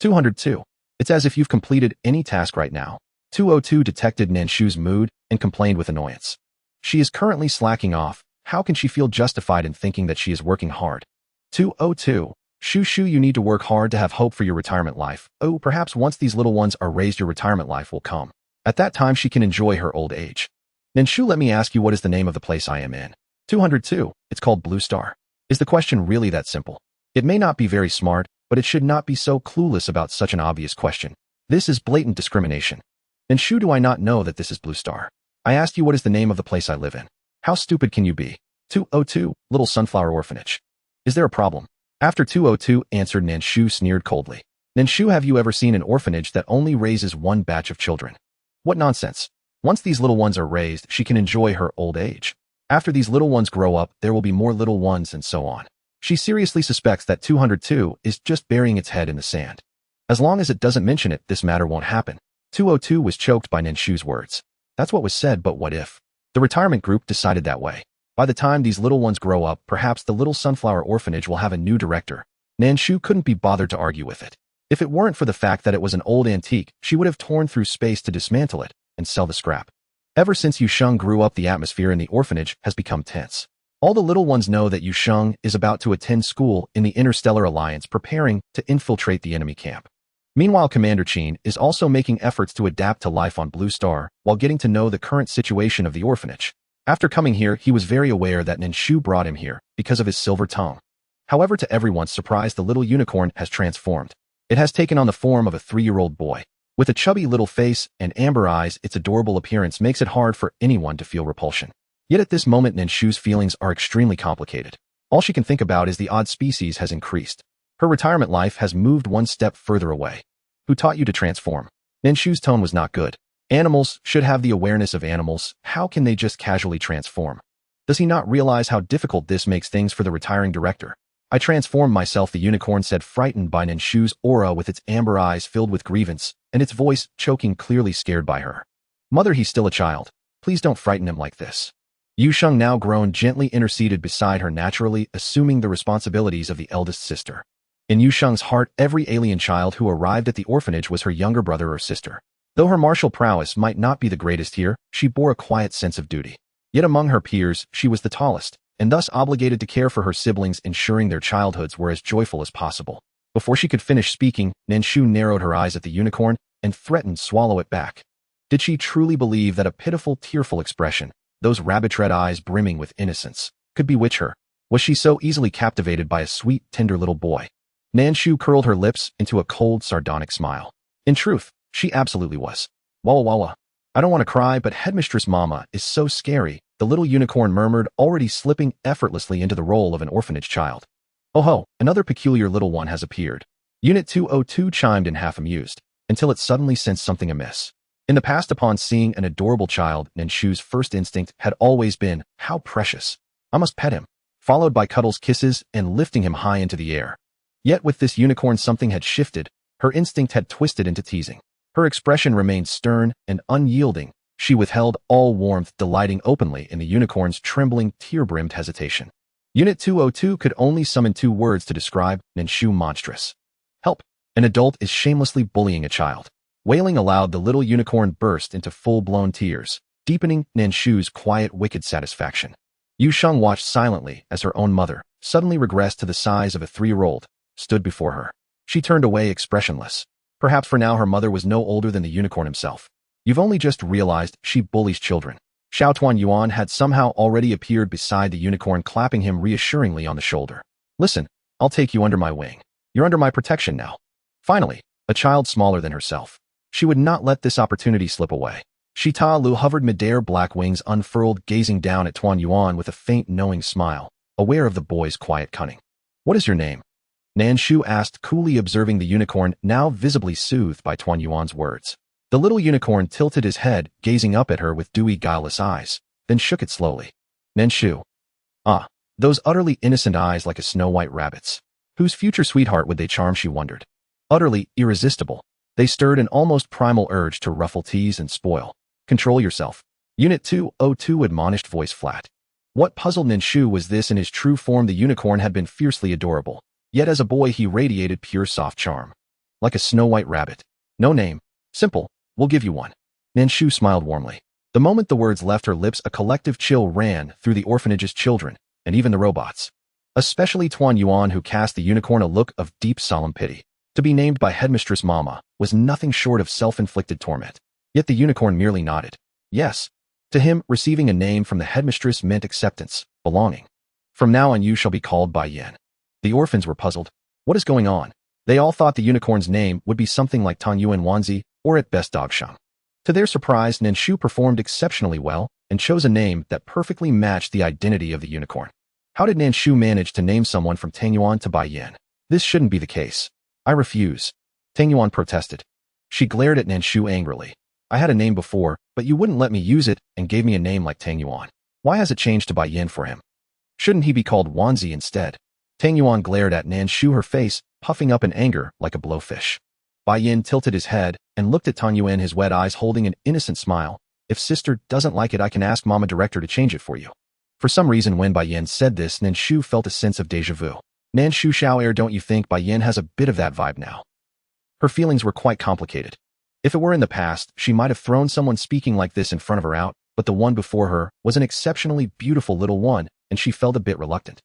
202. It's as if you've completed any task right now. 202 detected Nan Shu's mood and complained with annoyance. She is currently slacking off. How can she feel justified in thinking that she is working hard? 202. Shu, you need to work hard to have hope for your retirement life. Oh, perhaps once these little ones are raised, your retirement life will come. At that time, she can enjoy her old age. Nan Shu, let me ask you, what is the name of the place I am in? 202. It's called Blue Star. Is the question really that simple? It may not be very smart, but it should not be so clueless about such an obvious question. This is blatant discrimination. Nan Shu, do I not know that this is Blue Star? I asked you what is the name of the place I live in. How stupid can you be? 202. Little Sunflower Orphanage. Is there a problem? After 202 answered, Nan Shu sneered coldly. Nan Shu, have you ever seen an orphanage that only raises one batch of children? What nonsense. Once these little ones are raised, she can enjoy her old age. After these little ones grow up, there will be more little ones and so on. She seriously suspects that 202 is just burying its head in the sand. As long as it doesn't mention it, this matter won't happen. 202 was choked by Nan Shu's words. That's what was said, but what if? The retirement group decided that way. By the time these little ones grow up, perhaps the Little Sunflower Orphanage will have a new director. Nan Shu couldn't be bothered to argue with it. If it weren't for the fact that it was an old antique, she would have torn through space to dismantle it and sell the scrap. Ever since Yuxing grew up, the atmosphere in the orphanage has become tense. All the little ones know that Yuxing is about to attend school in the Interstellar Alliance, preparing to infiltrate the enemy camp. Meanwhile, Commander Qin is also making efforts to adapt to life on Blue Star while getting to know the current situation of the orphanage. After coming here, he was very aware that Nan Shu brought him here because of his silver tongue. However, to everyone's surprise, the little unicorn has transformed. It has taken on the form of a 3-year-old boy. With a chubby little face and amber eyes, its adorable appearance makes it hard for anyone to feel repulsion. Yet at this moment, Nan Shu's feelings are extremely complicated. All she can think about is the odd species has increased. Her retirement life has moved one step further away. Who taught you to transform? Nan Shu's tone was not good. Animals should have the awareness of animals. How can they just casually transform? Does he not realize how difficult this makes things for the retiring director? I transformed myself, the unicorn said, frightened by Nan Shu's aura with its amber eyes filled with grievance, and its voice choking, clearly scared by her. Mother, he's still a child. Please don't frighten him like this. Yuxing, now grown, gently interceded beside her, naturally assuming the responsibilities of the eldest sister. In Yuxing's heart, every alien child who arrived at the orphanage was her younger brother or sister. Though her martial prowess might not be the greatest here, she bore a quiet sense of duty. Yet among her peers, she was the tallest, and thus obligated to care for her siblings, ensuring their childhoods were as joyful as possible. Before she could finish speaking, Nan Shu narrowed her eyes at the unicorn and threatened to swallow it back. Did she truly believe that a pitiful, tearful expression, those rabbit-red eyes brimming with innocence, could bewitch her? Was she so easily captivated by a sweet, tender little boy? Nan Shu curled her lips into a cold, sardonic smile. In truth, she absolutely was. Walla walla. I don't want to cry, but Headmistress Mama is so scary, the little unicorn murmured, already slipping effortlessly into the role of an orphanage child. Oh ho, another peculiar little one has appeared. Unit 202 chimed in half amused, until it suddenly sensed something amiss. In the past, upon seeing an adorable child, Nan Shu's first instinct had always been, how precious. I must pet him, followed by cuddles, kisses, and lifting him high into the air. Yet with this unicorn something had shifted, her instinct had twisted into teasing. Her expression remained stern and unyielding. She withheld all warmth, delighting openly in the unicorn's trembling, tear-brimmed hesitation. Unit 202 could only summon 2 words to describe Nan Shu: monstrous. Help! An adult is shamelessly bullying a child. Wailing aloud, the little unicorn burst into full-blown tears, deepening Nan Shu's quiet, wicked satisfaction. Yu Sheng watched silently as her own mother, suddenly regressed to the size of a 3-year-old, stood before her. She turned away expressionless. Perhaps for now her mother was no older than the unicorn himself. You've only just realized she bullies children. Xiao Tuan Yuan had somehow already appeared beside the unicorn, clapping him reassuringly on the shoulder. Listen, I'll take you under my wing. You're under my protection now. Finally, a child smaller than herself. She would not let this opportunity slip away. Shi Ta Lu hovered midair, black wings unfurled, gazing down at Tuan Yuan with a faint, knowing smile, aware of the boy's quiet cunning. What is your name? Nan Shu asked, coolly observing the unicorn, now visibly soothed by Tuan Yuan's words. The little unicorn tilted his head, gazing up at her with dewy, guileless eyes, then shook it slowly. Nan Shu. Ah, those utterly innocent eyes like a snow-white rabbit's. Whose future sweetheart would they charm, she wondered. Utterly irresistible, they stirred an almost primal urge to ruffle, tease, and spoil. Control yourself. Unit 202 admonished, voice flat. What puzzled Nan Shu was this: in his true form the unicorn had been fiercely adorable, yet as a boy he radiated pure soft charm. Like a snow-white rabbit. No name. Simple. We'll give you one. Nan Shu smiled warmly. The moment the words left her lips, a collective chill ran through the orphanage's children, and even the robots. Especially Tuan Yuan, who cast the unicorn a look of deep, solemn pity. To be named by Headmistress Mama was nothing short of self-inflicted torment. Yet the unicorn merely nodded. Yes. To him, receiving a name from the headmistress meant acceptance, belonging. From now on you shall be called Bai Yin. The orphans were puzzled. What is going on? They all thought the unicorn's name would be something like Tang Yuan Wanzi, or at best Dog Shang. To their surprise, Nan Shu performed exceptionally well and chose a name that perfectly matched the identity of the unicorn. How did Nan Shu manage to name someone from Tang Yuan to Bai Yin? This shouldn't be the case. I refuse. Tang Yuan protested. She glared at Nan Shu angrily. I had a name before, but you wouldn't let me use it and gave me a name like Tang Yuan. Why has it changed to Bai Yin for him? Shouldn't he be called Wanzi instead? Tang Yuan glared at Nan Shu, her face puffing up in anger like a blowfish. Bai Yin tilted his head and looked at Tang Yuan, his wet eyes holding an innocent smile. If sister doesn't like it, I can ask Mama Director to change it for you. For some reason, when Bai Yin said this, Nan Shu felt a sense of déjà vu. Nan Shu Xiao, don't you think Bai Yin has a bit of that vibe now? Her feelings were quite complicated. If it were in the past, she might have thrown someone speaking like this in front of her out, but the one before her was an exceptionally beautiful little one, and she felt a bit reluctant.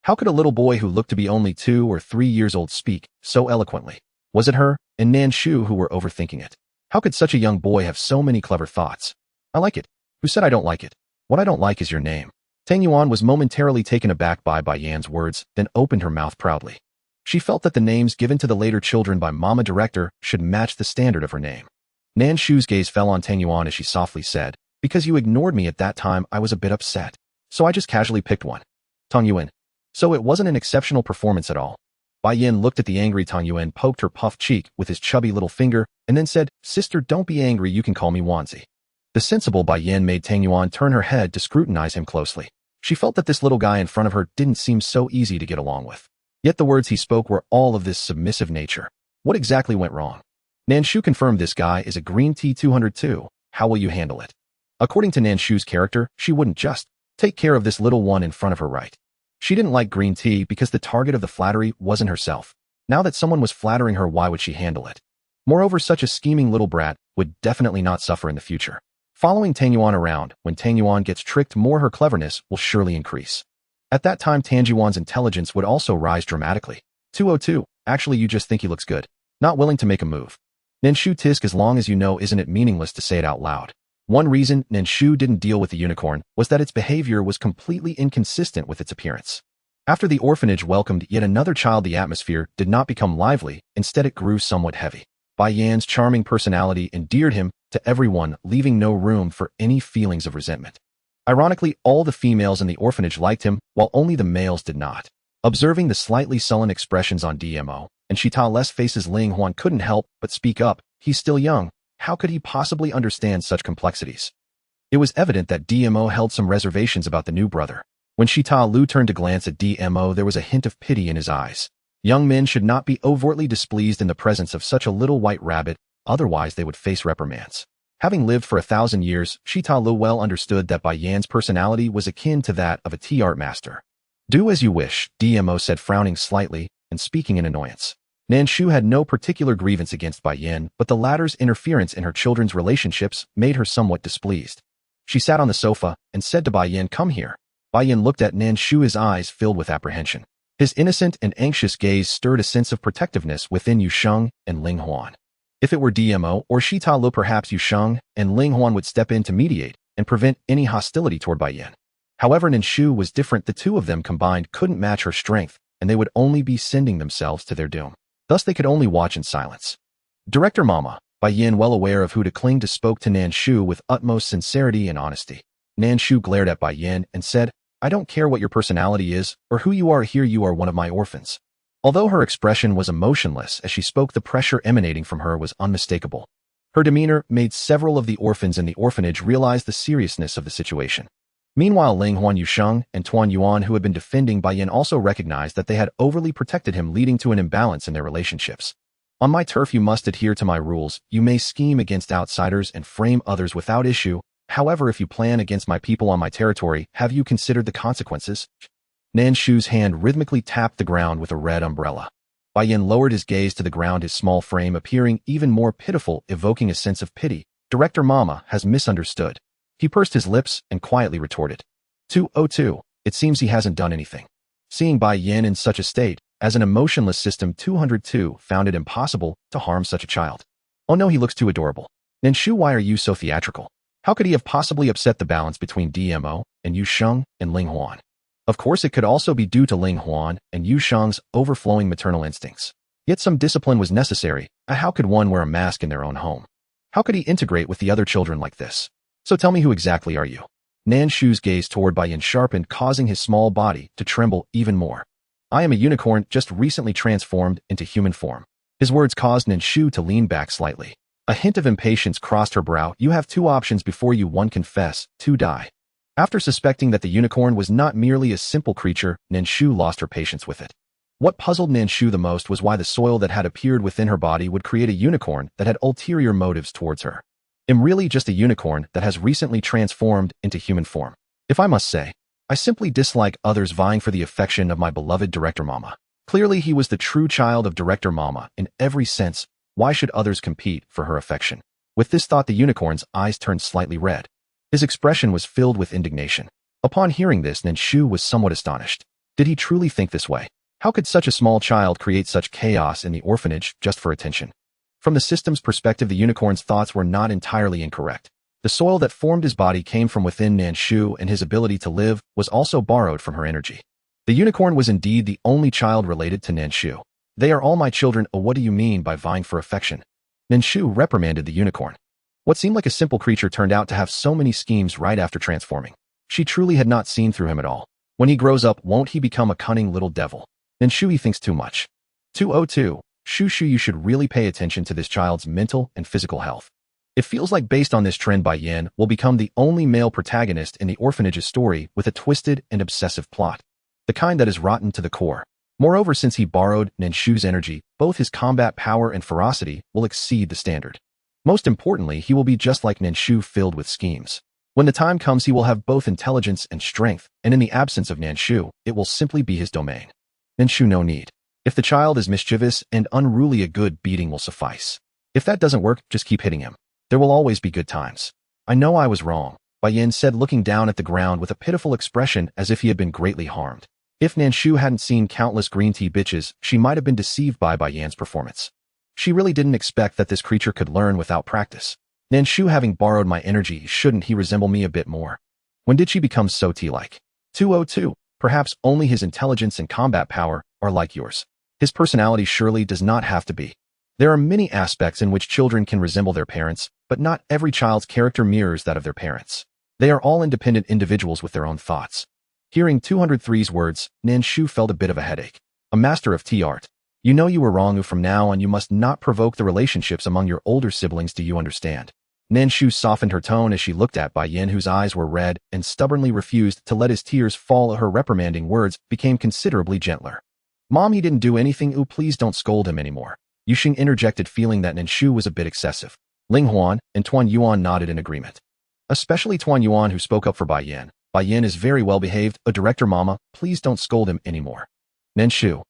How could a little boy who looked to be only 2 or 3 years old speak so eloquently? Was it her and Nan Shu who were overthinking it? How could such a young boy have so many clever thoughts? I like it. Who said I don't like it? What I don't like is your name. Tang Yuan was momentarily taken aback by Bai Yan's words, then opened her mouth proudly. She felt that the names given to the later children by Mama Director should match the standard of her name. Nan Shu's gaze fell on Tang Yuan as she softly said, because you ignored me at that time, I was a bit upset. So I just casually picked one. Tang Yuan. So it wasn't an exceptional performance at all. Bai Yin looked at the angry Tang Yuan, poked her puffed cheek with his chubby little finger, and then said, Sister, don't be angry, you can call me Wanzi. The sensible Bai Yin made Tang Yuan turn her head to scrutinize him closely. She felt that this little guy in front of her didn't seem so easy to get along with. Yet the words he spoke were all of this submissive nature. What exactly went wrong? Nan Shu confirmed this guy is a green T202. How will you handle it? According to Nan Shu's character, she wouldn't just take care of this little one in front of her, right? She didn't like green tea because the target of the flattery wasn't herself. Now that someone was flattering her, why would she handle it? Moreover, such a scheming little brat would definitely not suffer in the future. Following Tang Yuan around, when Tang Yuan gets tricked more, her cleverness will surely increase. At that time, Tang Yuan's intelligence would also rise dramatically. 202, actually you just think he looks good. Not willing to make a move. Nan Shu tisk, as long as you know, isn't it meaningless to say it out loud? One reason Nan Shu didn't deal with the unicorn was that its behavior was completely inconsistent with its appearance. After the orphanage welcomed yet another child, the atmosphere did not become lively, instead it grew somewhat heavy. Bai Yan's charming personality endeared him to everyone, leaving no room for any feelings of resentment. Ironically, all the females in the orphanage liked him, while only the males did not. Observing the slightly sullen expressions on DMO and Shitale's faces, Ling Huan couldn't help but speak up. He's still young. How could he possibly understand such complexities? It was evident that DMO held some reservations about the new brother. When Shita turned to glance at DMO, there was a hint of pity in his eyes. Young men should not be overtly displeased in the presence of such a little white rabbit, otherwise they would face reprimands. Having lived for 1,000 years, Shita well understood that Bai Yan's personality was akin to that of a tea art master. Do as you wish, DMO said, frowning slightly and speaking in annoyance. Nan Shu had no particular grievance against Bai Yan, but the latter's interference in her children's relationships made her somewhat displeased. She sat on the sofa and said to Bai Yan, "Come here." Bai Yan looked at Nan Shu, his eyes filled with apprehension. His innocent and anxious gaze stirred a sense of protectiveness within Yusheng and Ling Huan. If it were DMO or Shita, perhaps Yusheng and Ling Huan would step in to mediate and prevent any hostility toward Bai Yan. However, Nan Shu was different. The two of them combined couldn't match her strength, and they would only be sending themselves to their doom. Thus they could only watch in silence. Director Mama, Bai Yan, well aware of who to cling to, spoke to Nan Shu with utmost sincerity and honesty. Nan Shu glared at Bai Yan and said, "I don't care what your personality is or who you are here, you are one of my orphans." Although her expression was emotionless as she spoke, the pressure emanating from her was unmistakable. Her demeanor made several of the orphans in the orphanage realize the seriousness of the situation. Meanwhile, Ling Huan, Yusheng, and Tuan Yuan, who had been defending Bai Yan, also recognized that they had overly protected him, leading to an imbalance in their relationships. "On my turf you must adhere to my rules. You may scheme against outsiders and frame others without issue. However, if you plan against my people on my territory, have you considered the consequences?" Nan Shu's hand rhythmically tapped the ground with a red umbrella. Bai Yan lowered his gaze to the ground, his small frame appearing even more pitiful, evoking a sense of pity. Director Mama has misunderstood. He pursed his lips and quietly retorted, 202, it seems he hasn't done anything. Seeing Bai Yan in such a state, as an emotionless system, 202 found it impossible to harm such a child. Oh no, he looks too adorable. Nan Shu, why are you so theatrical? How could he have possibly upset the balance between DMO and Yusheng and Ling Huan? Of course, it could also be due to Ling Huan and Yusheng's overflowing maternal instincts. Yet some discipline was necessary. How could one wear a mask in their own home? How could he integrate with the other children like this? So tell me, who exactly are you? Nan Shu's gaze toward Bai Yan sharpened, causing his small body to tremble even more. I am a unicorn just recently transformed into human form. His words caused Nan Shu to lean back slightly. A hint of impatience crossed her brow. You have two options before you: one, confess, two, die. After suspecting that the unicorn was not merely a simple creature, Nan Shu lost her patience with it. What puzzled Nan Shu the most was why the soil that had appeared within her body would create a unicorn that had ulterior motives towards her. I'm really just a unicorn that has recently transformed into human form. If I must say, I simply dislike others vying for the affection of my beloved Director Mama. Clearly he was the true child of Director Mama in every sense. Why should others compete for her affection? With this thought, the unicorn's eyes turned slightly red. His expression was filled with indignation. Upon hearing this, Nan Shu was somewhat astonished. Did he truly think this way? How could such a small child create such chaos in the orphanage just for attention? From the system's perspective, the unicorn's thoughts were not entirely incorrect. The soil that formed his body came from within Nan Shu, and his ability to live was also borrowed from her energy. The unicorn was indeed the only child related to Nan Shu. They are all my children. Oh, what do you mean by vying for affection? Nan Shu reprimanded the unicorn. What seemed like a simple creature turned out to have so many schemes right after transforming. She truly had not seen through him at all. When he grows up, won't he become a cunning little devil? Nan Shu, he thinks too much. 202. Shu, you should really pay attention to this child's mental and physical health. It feels like based on this trend, Bai Yan will become the only male protagonist in the orphanage's story with a twisted and obsessive plot. The kind that is rotten to the core. Moreover, since he borrowed Nan Shu's energy, both his combat power and ferocity will exceed the standard. Most importantly, he will be just like Nan Shu, filled with schemes. When the time comes, he will have both intelligence and strength, and in the absence of Nan Shu, it will simply be his domain. Nan Shu, no need. If the child is mischievous and unruly, a good beating will suffice. If that doesn't work, just keep hitting him. There will always be good times. I know I was wrong, Bai Yan said, looking down at the ground with a pitiful expression as if he had been greatly harmed. If Nan Shu hadn't seen countless green tea bitches, she might have been deceived by Bai Yan's performance. She really didn't expect that this creature could learn without practice. Nan Shu having borrowed my energy, shouldn't he resemble me a bit more? When did she become so tea-like? 202. Perhaps only his intelligence and combat power are like yours. His personality surely does not have to be. There are many aspects in which children can resemble their parents, but not every child's character mirrors that of their parents. They are all independent individuals with their own thoughts. Hearing 203's words, Nan Shu felt a bit of a headache. A master of tea art. You know you were wrong. From now on you must not provoke the relationships among your older siblings. Do you understand? Nan Shu softened her tone as she looked at Bai Yin, whose eyes were red and stubbornly refused to let his tears fall. Her reprimanding words became considerably gentler. Mom, he didn't do anything. Ooh, please don't scold him anymore. Yuxing interjected, feeling that Nan Shu was a bit excessive. Ling Huan and Tuan Yuan nodded in agreement. Especially Tuan Yuan, who spoke up for Bai Yin. Bai Yin is very well behaved. A director, mama, please don't scold him anymore. Nan Shu.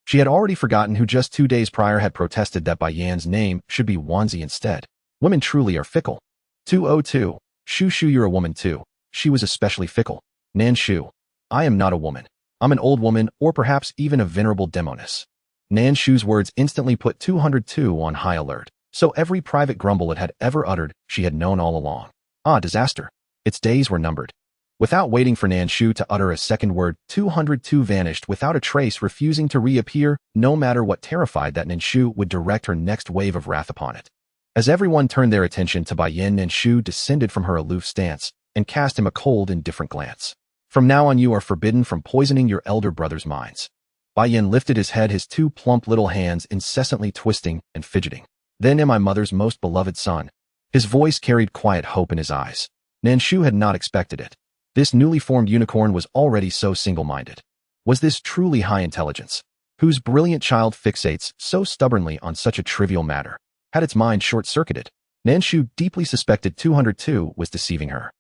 She had already forgotten who just 2 days prior had protested that Bai Yan's name should be Wanzi instead. Women truly are fickle. 202. Shu, you're a woman too. She was especially fickle. Nan Shu. I am not a woman. I'm an old woman, or perhaps even a venerable demoness. Nan Shu's words instantly put 202 on high alert. So every private grumble it had ever uttered, she had known all along. Ah, disaster. Its days were numbered. Without waiting for Nan Shu to utter a second word, 202 vanished without a trace, refusing to reappear, no matter what, terrified that Nan Shu would direct her next wave of wrath upon it. As everyone turned their attention to Bai Yin, Nan Shu descended from her aloof stance and cast him a cold, indifferent glance. From now on you are forbidden from poisoning your elder brother's minds. Bai Yin lifted his head, his two plump little hands incessantly twisting and fidgeting. Then, am I mother's most beloved son? His voice carried quiet hope in his eyes. Nan Shu had not expected it. This newly formed unicorn was already so single-minded. Was this truly high intelligence? Whose brilliant child fixates so stubbornly on such a trivial matter? Had its mind short-circuited? Nan Shu deeply suspected 202 was deceiving her.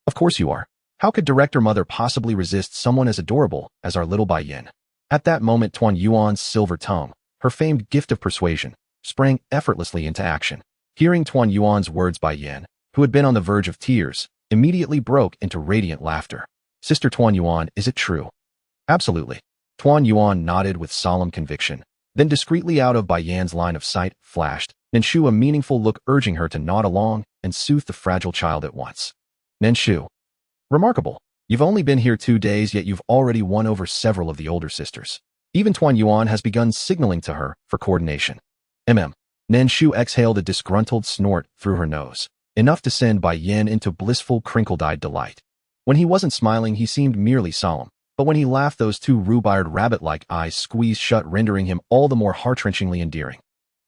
Of course you are. How could director mother possibly resist someone as adorable as our little Bai Yin? At that moment, Tuan Yuan's silver tongue, her famed gift of persuasion, sprang effortlessly into action. Hearing Tuan Yuan's words, Bai Yin, who had been on the verge of tears, immediately broke into radiant laughter. Sister Tuan Yuan, is it true? Absolutely. Tuan Yuan nodded with solemn conviction. Then discreetly out of Bai Yan's line of sight flashed Nan Shu, a meaningful look urging her to nod along and soothe the fragile child at once. Nan Shu. Remarkable. You've only been here 2 days, yet you've already won over several of the older sisters. Even Tuan Yuan has begun signaling to her for coordination. Nan Shu exhaled a disgruntled snort through her nose, enough to send Bai Yin into blissful, crinkle-eyed delight. When he wasn't smiling, he seemed merely solemn, but when he laughed, those two rhubarb rabbit-like eyes squeezed shut, rendering him all the more heart-wrenchingly endearing.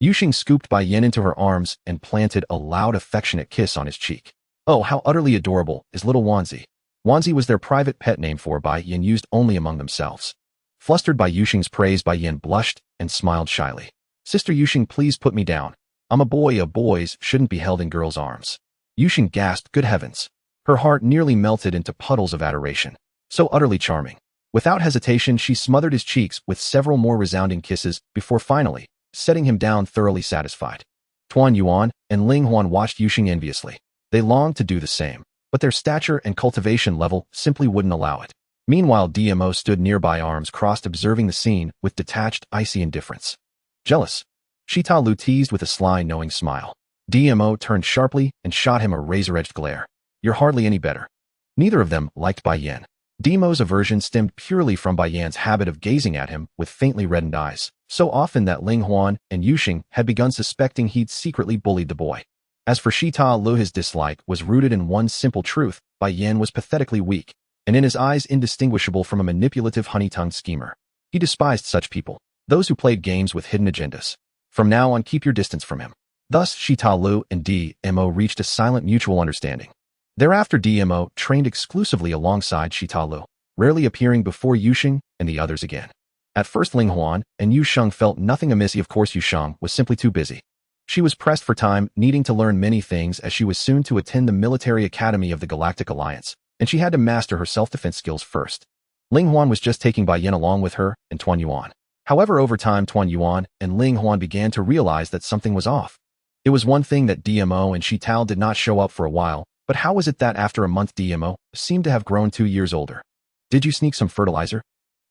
Yuxing scooped Bai Yin into her arms and planted a loud, affectionate kiss on his cheek. Oh, how utterly adorable is little Wanzi. Wanzi was their private pet name for Bai Yin, used only among themselves. Flustered by Yuxing's praise, Bai Yin blushed and smiled shyly. Sister Yuxing, please put me down. I'm a boy. Boys shouldn't be held in girls' arms. Yuxing gasped, good heavens. Her heart nearly melted into puddles of adoration. So utterly charming. Without hesitation, she smothered his cheeks with several more resounding kisses before finally setting him down, thoroughly satisfied. Tuan Yuan and Ling Huan watched Yuxing enviously. They longed to do the same, but their stature and cultivation level simply wouldn't allow it. Meanwhile, DMO stood nearby, arms crossed, observing the scene with detached, icy indifference. Jealous? Shita Lu teased with a sly, knowing smile. DMO turned sharply and shot him a razor-edged glare. You're hardly any better. Neither of them liked Bai Yin. DMO's aversion stemmed purely from Bai Yan's habit of gazing at him with faintly reddened eyes, so often that Ling Huan and Yuxing had begun suspecting he'd secretly bullied the boy. As for Shita Lu, his dislike was rooted in one simple truth: Bai Yin was pathetically weak, and in his eyes indistinguishable from a manipulative, honey-tongued schemer. He despised such people, those who played games with hidden agendas. From now on, keep your distance from him. Thus, Shita Lu and DMO reached a silent mutual understanding. Thereafter, DMO trained exclusively alongside Shita Lu, rarely appearing before Yuxing and the others again. At first, Ling Huan and Yusheng felt nothing amiss. Of course, Yusheng was simply too busy. She was pressed for time, needing to learn many things, as she was soon to attend the military academy of the Galactic Alliance, and she had to master her self-defense skills first. Ling Huan was just taking Bai Yin along with her and Tuan Yuan. However, over time, Tuan Yuan and Ling Huan began to realize that something was off. It was one thing that DMO and Shitao did not show up for a while, but how was it that after a month DMO seemed to have grown 2 years older? Did you sneak some fertilizer?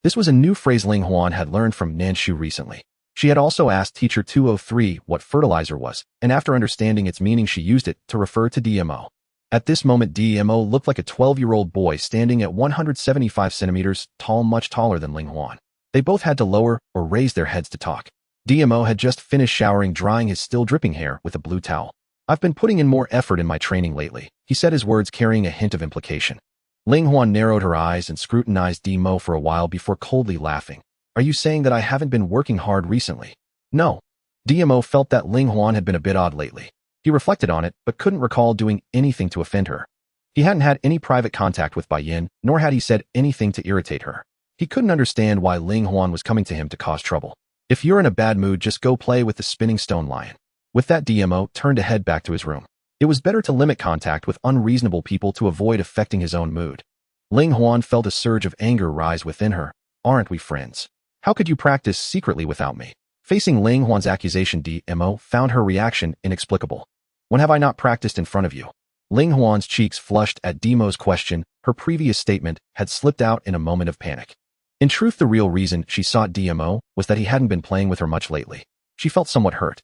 This was a new phrase Ling Huan had learned from Nan Shu recently. She had also asked Teacher 203 what fertilizer was, and after understanding its meaning, she used it to refer to DMO. At this moment, DMO looked like a 12-year-old boy standing at 175 centimeters tall, much taller than Ling Huan. They both had to lower or raise their heads to talk. DMO had just finished showering, drying his still dripping hair with a blue towel. I've been putting in more effort in my training lately, he said, his words carrying a hint of implication. Ling Huan narrowed her eyes and scrutinized DMO for a while before coldly laughing. Are you saying that I haven't been working hard recently? No. DMO felt that Ling Huan had been a bit odd lately. He reflected on it, but couldn't recall doing anything to offend her. He hadn't had any private contact with Bai Yin, nor had he said anything to irritate her. He couldn't understand why Ling Huan was coming to him to cause trouble. If you're in a bad mood, just go play with the spinning stone lion. With that, DMO turned to head back to his room. It was better to limit contact with unreasonable people to avoid affecting his own mood. Ling Huan felt a surge of anger rise within her. Aren't we friends? How could you practice secretly without me? Facing Ling Huan's accusation, DMO found her reaction inexplicable. When have I not practiced in front of you? Ling Huan's cheeks flushed at DMO's question. Her previous statement had slipped out in a moment of panic. In truth, the real reason she sought DMO was that he hadn't been playing with her much lately. She felt somewhat hurt.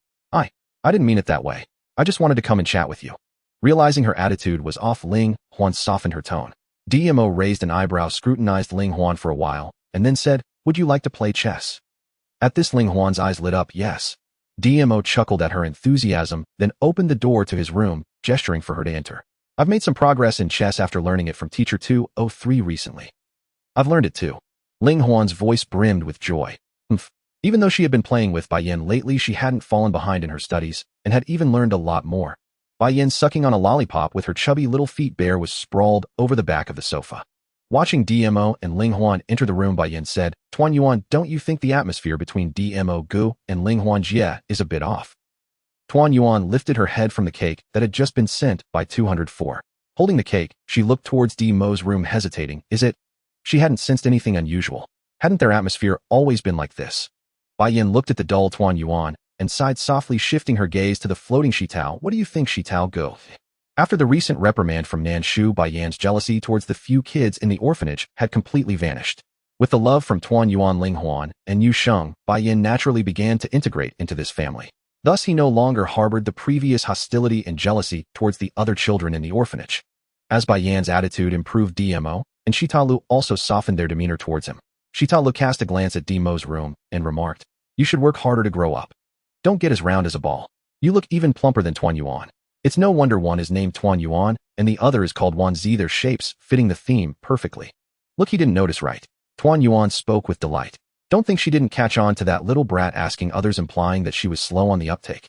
I didn't mean it that way. I just wanted to come and chat with you. Realizing her attitude was off, Ling Huan softened her tone. DMO raised an eyebrow, scrutinized Ling Huan for a while, and then said, would you like to play chess? At this, Ling Huan's eyes lit up. Yes. DMO chuckled at her enthusiasm, then opened the door to his room, gesturing for her to enter. I've made some progress in chess after learning it from teacher 203 recently. I've learned it too. Ling Huan's voice brimmed with joy. Even though she had been playing with Bai Yin lately, she hadn't fallen behind in her studies, and had even learned a lot more. Bai Yin, sucking on a lollipop with her chubby little feet bare, was sprawled over the back of the sofa. Watching DMO and Ling Huan enter the room, Bai Yin said, Tuan Yuan, don't you think the atmosphere between DMO Gu and Ling Huan Jie is a bit off? Tuan Yuan lifted her head from the cake that had just been sent by 204. Holding the cake, she looked towards DMO's room, hesitating. Is it? She hadn't sensed anything unusual. Hadn't their atmosphere always been like this? Bai Yin looked at the dull Tuan Yuan and sighed softly, shifting her gaze to the floating Shitao. What do you think, Shitao Gu? After the recent reprimand from Nan Shu, Bai Yin's jealousy towards the few kids in the orphanage had completely vanished. With the love from Tuan Yuan, Ling Huan, and Yu Sheng, Bai Yin naturally began to integrate into this family. Thus, he no longer harbored the previous hostility and jealousy towards the other children in the orphanage. As Bai Yin's attitude improved, DMO and Shitalu also softened their demeanor towards him. Shitalu cast a glance at DMO's room and remarked, you should work harder to grow up. Don't get as round as a ball. You look even plumper than Tuan Yuan. It's no wonder one is named Tuan Yuan and the other is called Wan Zi, their shapes fitting the theme perfectly. Look, he didn't notice, right? Tuan Yuan spoke with delight. Don't think she didn't catch on to that little brat asking others, implying that she was slow on the uptake.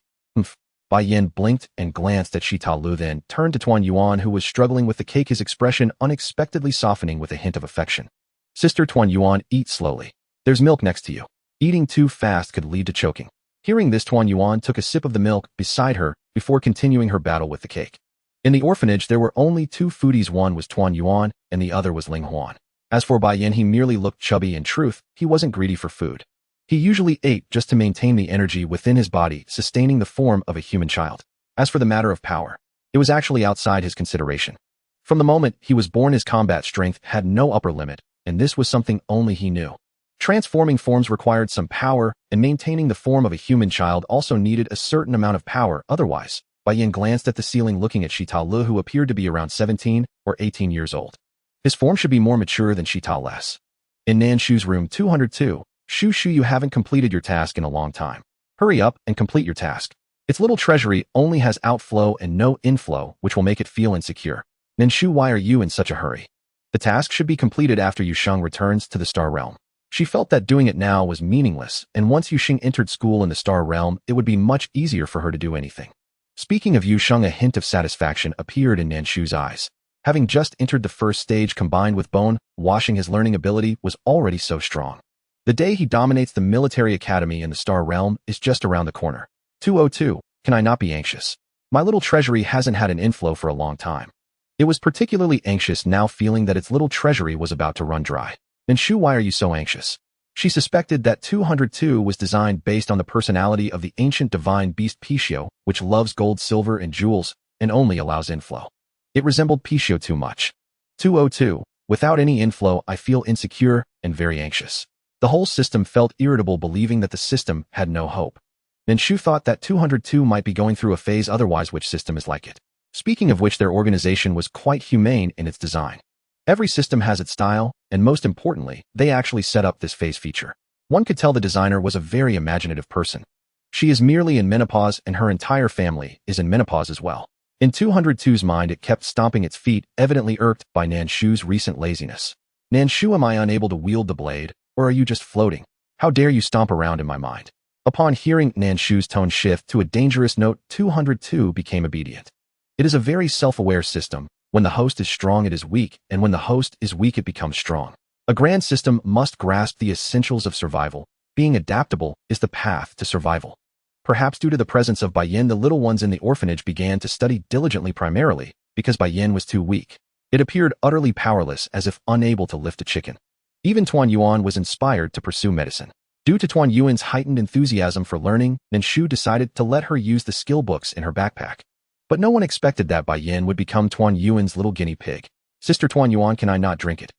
Bai Yin blinked and glanced at Shitalu, then turned to Tuan Yuan, who was struggling with the cake, his expression unexpectedly softening with a hint of affection. Sister Tuan Yuan, eat slowly. There's milk next to you. Eating too fast could lead to choking. Hearing this, Tuan Yuan took a sip of the milk beside her before continuing her battle with the cake. In the orphanage, there were only two foodies. One was Tuan Yuan and the other was Ling Huan. As for Bai Yin, he merely looked chubby. In truth, he wasn't greedy for food. He usually ate just to maintain the energy within his body, sustaining the form of a human child. As for the matter of power, it was actually outside his consideration. From the moment he was born, his combat strength had no upper limit, and this was something only he knew. Transforming forms required some power, and maintaining the form of a human child also needed a certain amount of power. Otherwise, Bai Yin glanced at the ceiling, looking at Shitalu, who appeared to be around 17 or 18 years old. His form should be more mature than Shitalu's. In Nan Shu's room 202, Shu, you haven't completed your task in a long time. Hurry up and complete your task. Its little treasury only has outflow and no inflow, which will make it feel insecure. Nan Shu, why are you in such a hurry? The task should be completed after Yu Sheng returns to the Star Realm. She felt that doing it now was meaningless, and once Yu Sheng entered school in the Star Realm, it would be much easier for her to do anything. Speaking of Yu Sheng, a hint of satisfaction appeared in Nan Shu's eyes. Having just entered the first stage, combined with bone washing, his learning ability was already so strong. The day he dominates the military academy in the Star Realm is just around the corner. 202, can I not be anxious? My little treasury hasn't had an inflow for a long time. It was particularly anxious now, feeling that its little treasury was about to run dry. Nan Shu, why are you so anxious? She suspected that 202 was designed based on the personality of the ancient divine beast Pishio, which loves gold, silver, and jewels, and only allows inflow. It resembled Pishio too much. 202, without any inflow, I feel insecure and very anxious. The whole system felt irritable, believing that the system had no hope. Nan Shu thought that 202 might be going through a phase, otherwise which system is like it? Speaking of which, their organization was quite humane in its design. Every system has its style, and most importantly, they actually set up this phase feature. One could tell the designer was a very imaginative person. She is merely in menopause and her entire family is in menopause as well. In 202's mind, it kept stomping its feet, evidently irked by Nan Shu's recent laziness. Nan Shu, am I unable to wield the blade, or are you just floating? How dare you stomp around in my mind? Upon hearing Nan Shu's tone shift to a dangerous note, 202 became obedient. It is a very self-aware system. When the host is strong, it is weak, and when the host is weak, it becomes strong. A grand system must grasp the essentials of survival. Being adaptable is the path to survival. Perhaps due to the presence of Bai Yin, the little ones in the orphanage began to study diligently, primarily because Bai Yin was too weak. It appeared utterly powerless, as if unable to lift a chicken. Even Tuan Yuan was inspired to pursue medicine. Due to Tuan Yuan's heightened enthusiasm for learning, Nan Shu decided to let her use the skill books in her backpack. But no one expected that Bai Yin would become Tuan Yuan's little guinea pig. Sister Tuan Yuan, can I not drink it?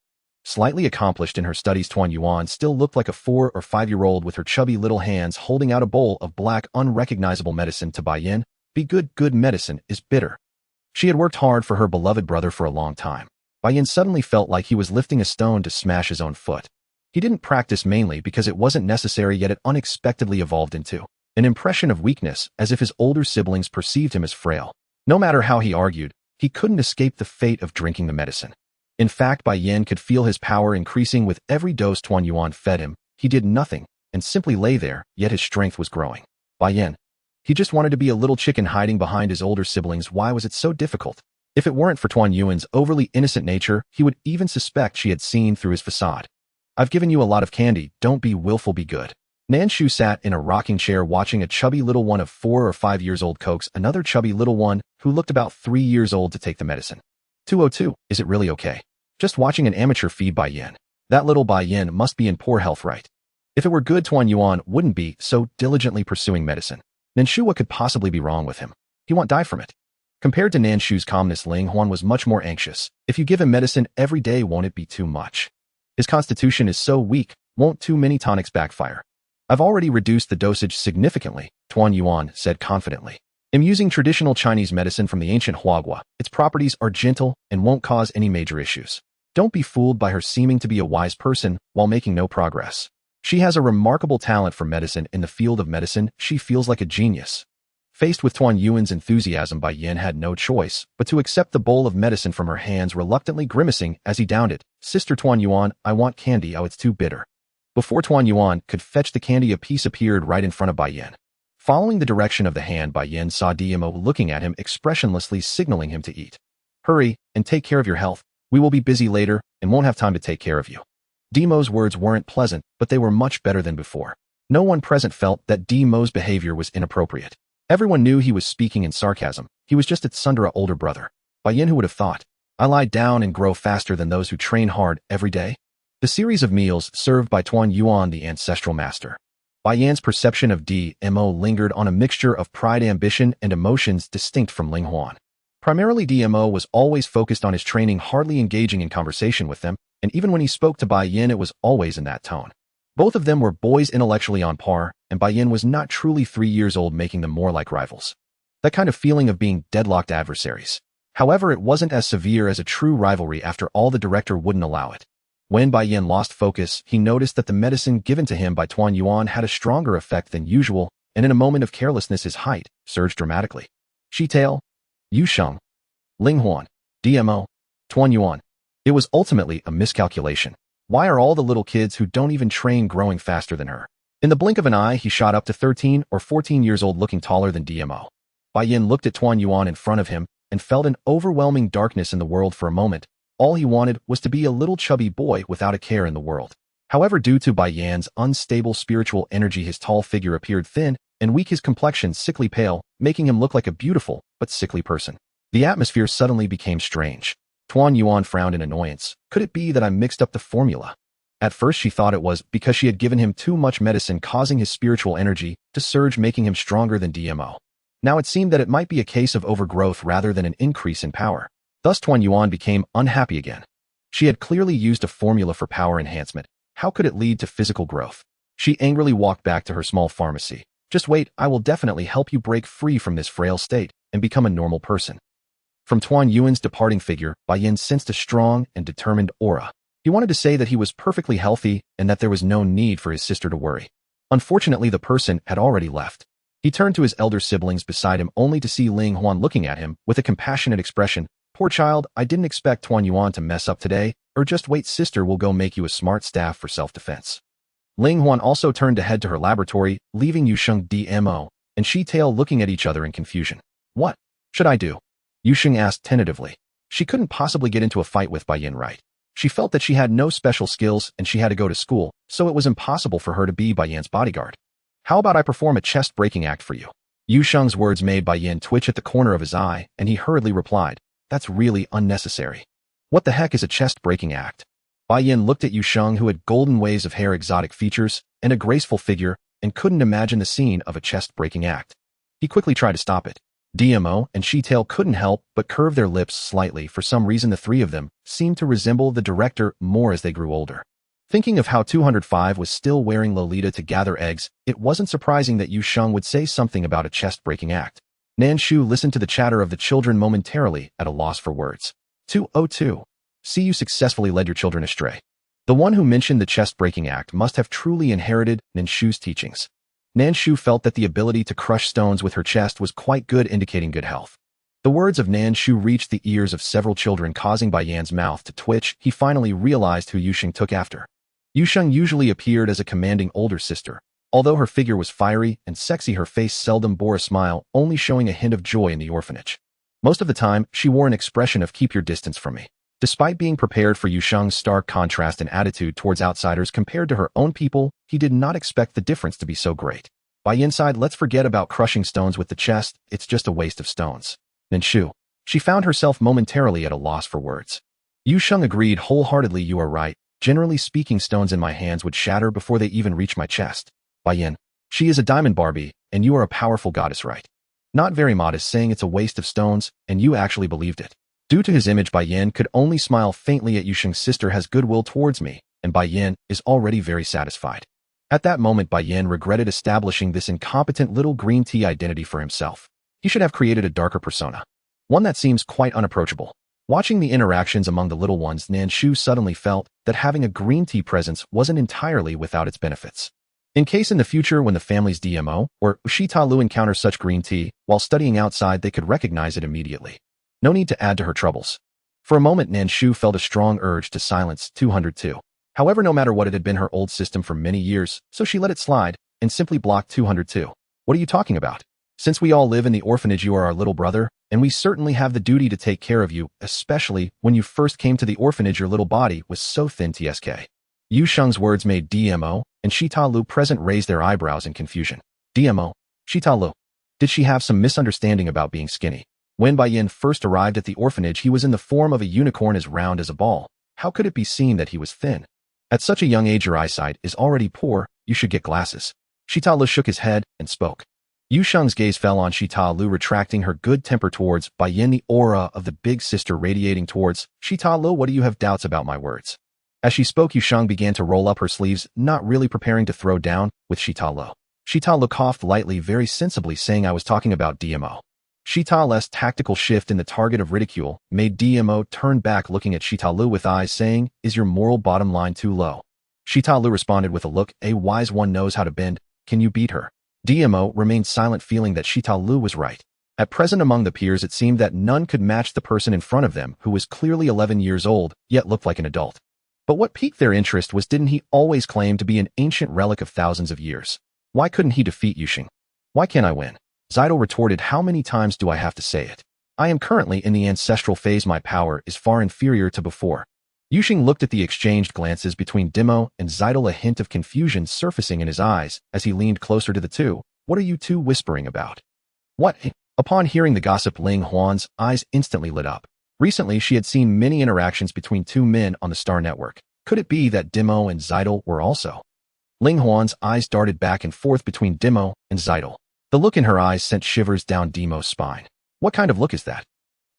Slightly accomplished in her studies, Tuan Yuan still looked like a 4 or 5-year-old with her chubby little hands holding out a bowl of black, unrecognizable medicine to Bai Yin. Be good, good medicine is bitter. She had worked hard for her beloved brother for a long time. Bai Yin suddenly felt like he was lifting a stone to smash his own foot. He didn't practice mainly because it wasn't necessary, yet it unexpectedly evolved into an impression of weakness, as if his older siblings perceived him as frail. No matter how he argued, he couldn't escape the fate of drinking the medicine. In fact, Bai Yin could feel his power increasing with every dose Tuan Yuan fed him. He did nothing and simply lay there, yet his strength was growing. Bai Yin. He just wanted to be a little chicken hiding behind his older siblings. Why was it so difficult? If it weren't for Tuan Yuan's overly innocent nature, he would even suspect she had seen through his facade. I've given you a lot of candy. Don't be willful, be good. Nan Shu sat in a rocking chair watching a chubby little one of 4 or 5 years old coax another chubby little one who looked about 3 years old to take the medicine. 202, is it really okay? Just watching an amateur feed Bai Yin. That little Bai Yin must be in poor health, right? If it were good, Tuan Yuan wouldn't be so diligently pursuing medicine. Nan Shu, what could possibly be wrong with him? He won't die from it. Compared to Nan Shu's calmness, Ling Huan was much more anxious. If you give him medicine every day, won't it be too much? His constitution is so weak, won't too many tonics backfire? I've already reduced the dosage significantly, Tuan Yuan said confidently. I'm using traditional Chinese medicine from the ancient Huagua. Its properties are gentle and won't cause any major issues. Don't be fooled by her seeming to be a wise person while making no progress. She has a remarkable talent for medicine. In the field of medicine, she feels like a genius. Faced with Tuan Yuan's enthusiasm, Bai Yin had no choice but to accept the bowl of medicine from her hands, reluctantly grimacing as he downed it. Sister Tuan Yuan, I want candy. Oh, it's too bitter. Before Tuan Yuan could fetch the candy, a piece appeared right in front of Bai Yin. Following the direction of the hand, Bai Yin saw DMO looking at him expressionlessly, signaling him to eat. Hurry and take care of your health. We will be busy later and won't have time to take care of you. Demo's words weren't pleasant, but they were much better than before. No one present felt that Demo's behavior was inappropriate. Everyone knew he was speaking in sarcasm. He was just its Sundara older brother. Bai Yin, who would have thought? I lie down and grow faster than those who train hard every day. The series of meals served by Tuan Yuan, the ancestral master. Bai Yin's perception of DMO lingered on a mixture of pride, ambition, and emotions distinct from Ling Huan. Primarily, DMO was always focused on his training, hardly engaging in conversation with them, and even when he spoke to Bai Yin, it was always in that tone. Both of them were boys intellectually on par, and Bai Yin was not truly 3 years old, making them more like rivals. That kind of feeling of being deadlocked adversaries. However, it wasn't as severe as a true rivalry. After all, the director wouldn't allow it. When Bai Yin lost focus, he noticed that the medicine given to him by Tuan Yuan had a stronger effect than usual, and in a moment of carelessness, his height surged dramatically. Shitail, Yu Sheng, Ling Huan, DMO, Tuan Yuan. It was ultimately a miscalculation. Why are all the little kids who don't even train growing faster than her? In the blink of an eye, he shot up to 13 or 14 years old, looking taller than DMO. Bai Yin looked at Tuan Yuan in front of him and felt an overwhelming darkness in the world for a moment. All he wanted was to be a little chubby boy without a care in the world. However, due to Bai Yan's unstable spiritual energy, his tall figure appeared thin and weak, his complexion sickly pale, making him look like a beautiful but sickly person. The atmosphere suddenly became strange. Tuan Yuan frowned in annoyance. Could it be that I mixed up the formula? At first, she thought it was because she had given him too much medicine, causing his spiritual energy to surge, making him stronger than DMO. Now it seemed that it might be a case of overgrowth rather than an increase in power. Thus, Tuan Yuan became unhappy again. She had clearly used a formula for power enhancement. How could it lead to physical growth? She angrily walked back to her small pharmacy. Just wait, I will definitely help you break free from this frail state and become a normal person. From Tuan Yuan's departing figure, Bai Yin sensed a strong and determined aura. He wanted to say that he was perfectly healthy and that there was no need for his sister to worry. Unfortunately, the person had already left. He turned to his elder siblings beside him only to see Ling Huan looking at him with a compassionate expression. Poor child, I didn't expect Tuan Yuan to mess up today, or just wait, sister will go make you a smart staff for self-defense. Ling Huan also turned to head to her laboratory, leaving Yusheng DMO and Shi Tail looking at each other in confusion. What should I do? Yusheng asked tentatively. She couldn't possibly get into a fight with Bai Yin, right? She felt that she had no special skills and she had to go to school, so it was impossible for her to be Bai Yin's bodyguard. How about I perform a chest-breaking act for you? Yusheng's words made Bai Yin twitch at the corner of his eye, and he hurriedly replied, that's really unnecessary. What the heck is a chest-breaking act? Bai Yin looked at Yusheng, who had golden waves of hair, exotic features, and a graceful figure, and couldn't imagine the scene of a chest-breaking act. He quickly tried to stop it. DMO and Shi Tail couldn't help but curve their lips slightly. For some reason, the three of them seemed to resemble the director more as they grew older. Thinking of how 205 was still wearing Lolita to gather eggs, it wasn't surprising that Yusheng would say something about a chest-breaking act. Nan Shu listened to the chatter of the children momentarily at a loss for words. 202. See, you successfully led your children astray. The one who mentioned the chest-breaking act must have truly inherited Nan Shu's teachings. Nan Shu felt that the ability to crush stones with her chest was quite good, indicating good health. The words of Nan Shu reached the ears of several children, causing Bai Yan's mouth to twitch. He finally realized who Yusheng took after. Yusheng usually appeared as a commanding older sister. Although her figure was fiery and sexy, her face seldom bore a smile, only showing a hint of joy in the orphanage. Most of the time, she wore an expression of keep your distance from me. Despite being prepared for Yusheng's stark contrast in attitude towards outsiders compared to her own people, he did not expect the difference to be so great. By inside, let's forget about crushing stones with the chest, it's just a waste of stones. Nan Shu. She found herself momentarily at a loss for words. Yusheng agreed wholeheartedly, you are right. Generally speaking, stones in my hands would shatter before they even reach my chest. Bai Yin. She is a diamond Barbie, and you are a powerful goddess, right? Not very modest, saying it's a waste of stones, and you actually believed it. Due to his image, Bai Yin could only smile faintly at Yusheng's sister has goodwill towards me, and Bai Yin is already very satisfied. At that moment, Bai Yin regretted establishing this incompetent little green tea identity for himself. He should have created a darker persona. One that seems quite unapproachable. Watching the interactions among the little ones, Nan Shu suddenly felt that having a green tea presence wasn't entirely without its benefits. In case in the future when the family's DMO or Shita-Lu encounter such green tea, while studying outside, they could recognize it immediately. No need to add to her troubles. For a moment, Nan Shu felt a strong urge to silence 202. However, no matter what, it had been her old system for many years, so she let it slide and simply blocked 202. What are you talking about? Since we all live in the orphanage, you are our little brother, and we certainly have the duty to take care of you, especially when you first came to the orphanage, your little body was so thin. TSK. Yusheng's words made DMO and Shita-Lu present raise their eyebrows in confusion. DMO, Shita-Lu. Did she have some misunderstanding about being skinny? When Bai Yin first arrived at the orphanage, he was in the form of a unicorn as round as a ball. How could it be seen that he was thin? At such a young age, your eyesight is already poor, you should get glasses. Shita-Lu shook his head and spoke. Yusheng's gaze fell on Shita-Lu, retracting her good temper towards Bai Yin, the aura of the big sister radiating towards Shita-Lu. What do you have doubts about my words? As she spoke, Yusheng began to roll up her sleeves, not really preparing to throw down with Shita-Lu. Shita-Lu coughed lightly, very sensibly, saying I was talking about DMO. Shita-Lu's tactical shift in the target of ridicule made DMO turn back, looking at Shita-Lu with eyes saying, is your moral bottom line too low? Shita-Lu responded with a look, a wise one knows how to bend, can you beat her? DMO remained silent, feeling that Shita-Lu was right. At present among the peers, it seemed that none could match the person in front of them, who was clearly 11 years old, yet looked like an adult. But what piqued their interest was, didn't he always claim to be an ancient relic of thousands of years? Why couldn't he defeat Yusheng? Why can't I win? Zyto retorted, how many times do I have to say it? I am currently in the ancestral phase, my power is far inferior to before. Yusheng looked at the exchanged glances between Dimo and Zyto, a hint of confusion surfacing in his eyes as he leaned closer to the two. What are you two whispering about? What? Upon hearing the gossip, Ling Huan's eyes instantly lit up. Recently, she had seen many interactions between two men on the Star Network. Could it be that Dimo and Zyto were also? Ling Huan's eyes darted back and forth between Dimo and Zyto. The look in her eyes sent shivers down Dimo's spine. What kind of look is that?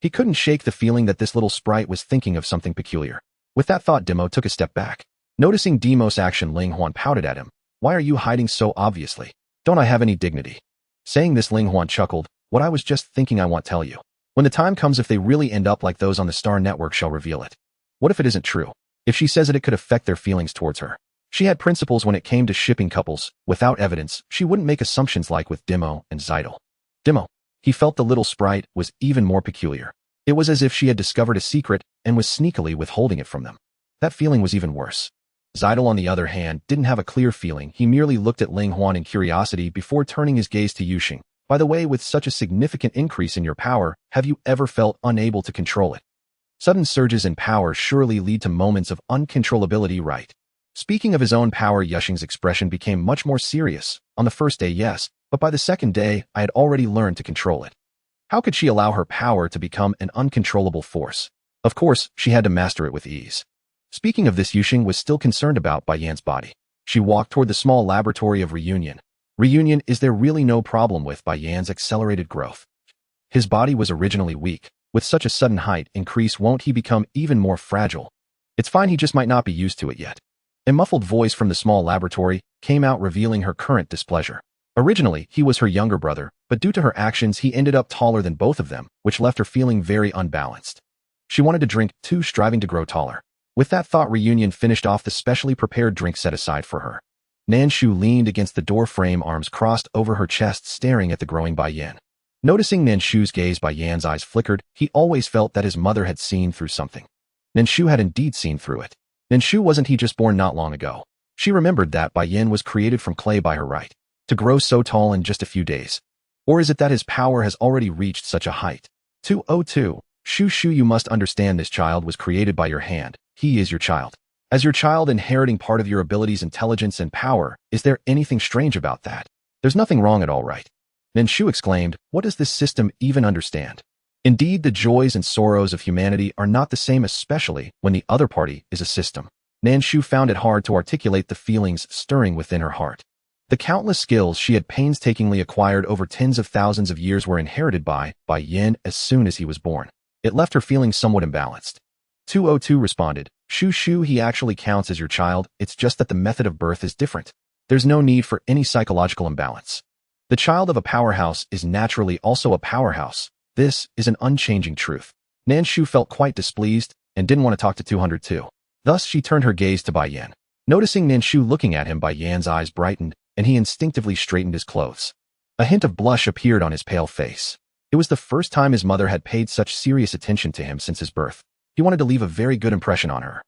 He couldn't shake the feeling that this little sprite was thinking of something peculiar. With that thought, Dimo took a step back. Noticing Dimo's action, Ling Huan pouted at him. Why are you hiding so obviously? Don't I have any dignity? Saying this, Ling Huan chuckled. What I was just thinking I want tell you. When the time comes, if they really end up like those on the Star Network, shall reveal it. What if it isn't true? If she says it could affect their feelings towards her. She had principles when it came to shipping couples. Without evidence, she wouldn't make assumptions like with Demo and Zeidel. Demo. He felt the little sprite was even more peculiar. It was as if she had discovered a secret and was sneakily withholding it from them. That feeling was even worse. Zeidel, on the other hand, didn't have a clear feeling. He merely looked at Ling Huan in curiosity before turning his gaze to Yuxing. By the way, with such a significant increase in your power, have you ever felt unable to control it? Sudden surges in power surely lead to moments of uncontrollability, right? Speaking of his own power, Yuxing's expression became much more serious. On the first day, yes, but by the second day, I had already learned to control it. How could she allow her power to become an uncontrollable force? Of course, she had to master it with ease. Speaking of this, Yuxing was still concerned about Bai Yan's body. She walked toward the small laboratory of Reunion. Reunion, is there really no problem with Bai Yan's accelerated growth? His body was originally weak. With such a sudden height increase, won't he become even more fragile? It's fine, he just might not be used to it yet. A muffled voice from the small laboratory came out, revealing her current displeasure. Originally, he was her younger brother, but due to her actions, he ended up taller than both of them, which left her feeling very unbalanced. She wanted to drink too, striving to grow taller. With that thought, Reunion finished off the specially prepared drink set aside for her. Nan Shu leaned against the door frame, arms crossed over her chest, staring at the growing Bai Yan. Noticing Nan Shu's gaze, Bai Yan's eyes flickered. He always felt that his mother had seen through something. Nan Shu had indeed seen through it. Nan Shu wasn't he just born not long ago? She remembered that Bai Yan was created from clay by her right, to grow so tall in just a few days. Or is it that his power has already reached such a height? 202. Shu, you must understand, this child was created by your hand. He is your child. As your child inheriting part of your abilities, intelligence, and power, is there anything strange about that? There's nothing wrong at all, right? Nan Shu exclaimed, what does this system even understand? Indeed, the joys and sorrows of humanity are not the same, especially when the other party is a system. Nan Shu found it hard to articulate the feelings stirring within her heart. The countless skills she had painstakingly acquired over tens of thousands of years were inherited by Yin as soon as he was born. It left her feeling somewhat imbalanced. 202 responded, Shu, he actually counts as your child, it's just that the method of birth is different. There's no need for any psychological imbalance. The child of a powerhouse is naturally also a powerhouse. This is an unchanging truth. Nan Shu felt quite displeased and didn't want to talk to 202. Thus, she turned her gaze to Bai Yan. Noticing Nan Shu looking at him, Bai Yan's eyes brightened, and he instinctively straightened his clothes. A hint of blush appeared on his pale face. It was the first time his mother had paid such serious attention to him since his birth. He wanted to leave a very good impression on her.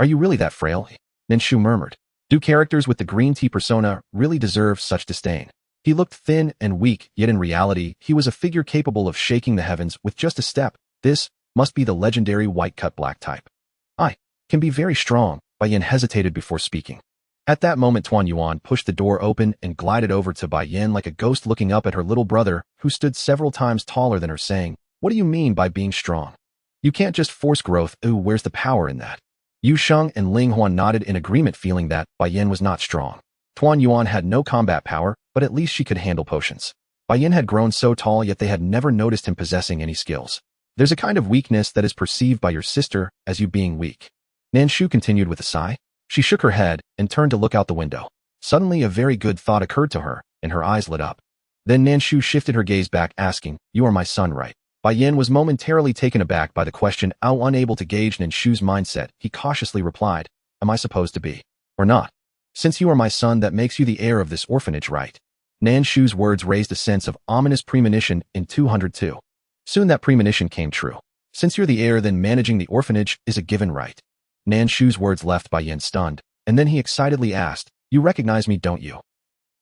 Are you really that frail? Nan Shu murmured. Do characters with the green tea persona really deserve such disdain? He looked thin and weak, yet in reality, he was a figure capable of shaking the heavens with just a step. This must be the legendary white-cut black type. I can be very strong. Bai Yan hesitated before speaking. At that moment, Tuan Yuan pushed the door open and glided over to Bai Yan like a ghost, looking up at her little brother, who stood several times taller than her, saying, what do you mean by being strong? You can't just force growth. Ooh, where's the power in that? Yusheng and Ling Huan nodded in agreement, feeling that Bai Yan was not strong. Tuan Yuan had no combat power, but at least she could handle potions. Bai Yan had grown so tall, yet they had never noticed him possessing any skills. There's a kind of weakness that is perceived by your sister as you being weak. Nan Shu continued with a sigh. She shook her head and turned to look out the window. Suddenly, a very good thought occurred to her, and her eyes lit up. Then Nan Shu shifted her gaze back, asking, you are my son, right? Bai Yan was momentarily taken aback by the question. Unable to gauge Nan Shu's mindset, he cautiously replied, am I supposed to be? Or not? Since you are my son, that makes you the heir of this orphanage, right? Nan Shu's words raised a sense of ominous premonition in 202. Soon that premonition came true. Since you're the heir, then managing the orphanage is a given, right? Nan Shu's words left Bai Yan stunned, and then he excitedly asked, you recognize me, don't you?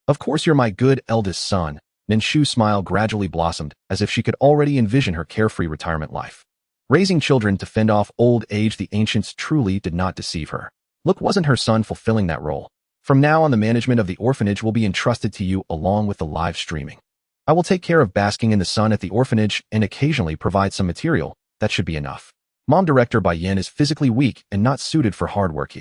Of course you're my good eldest son. Nan Shu's smile gradually blossomed, as if she could already envision her carefree retirement life. Raising children to fend off old age, the ancients truly did not deceive her. Look, wasn't her son fulfilling that role? From now on, the management of the orphanage will be entrusted to you along with the live streaming. I will take care of basking in the sun at the orphanage and occasionally provide some material. That should be enough. Mom Director Bai Yan is physically weak and not suited for hard work.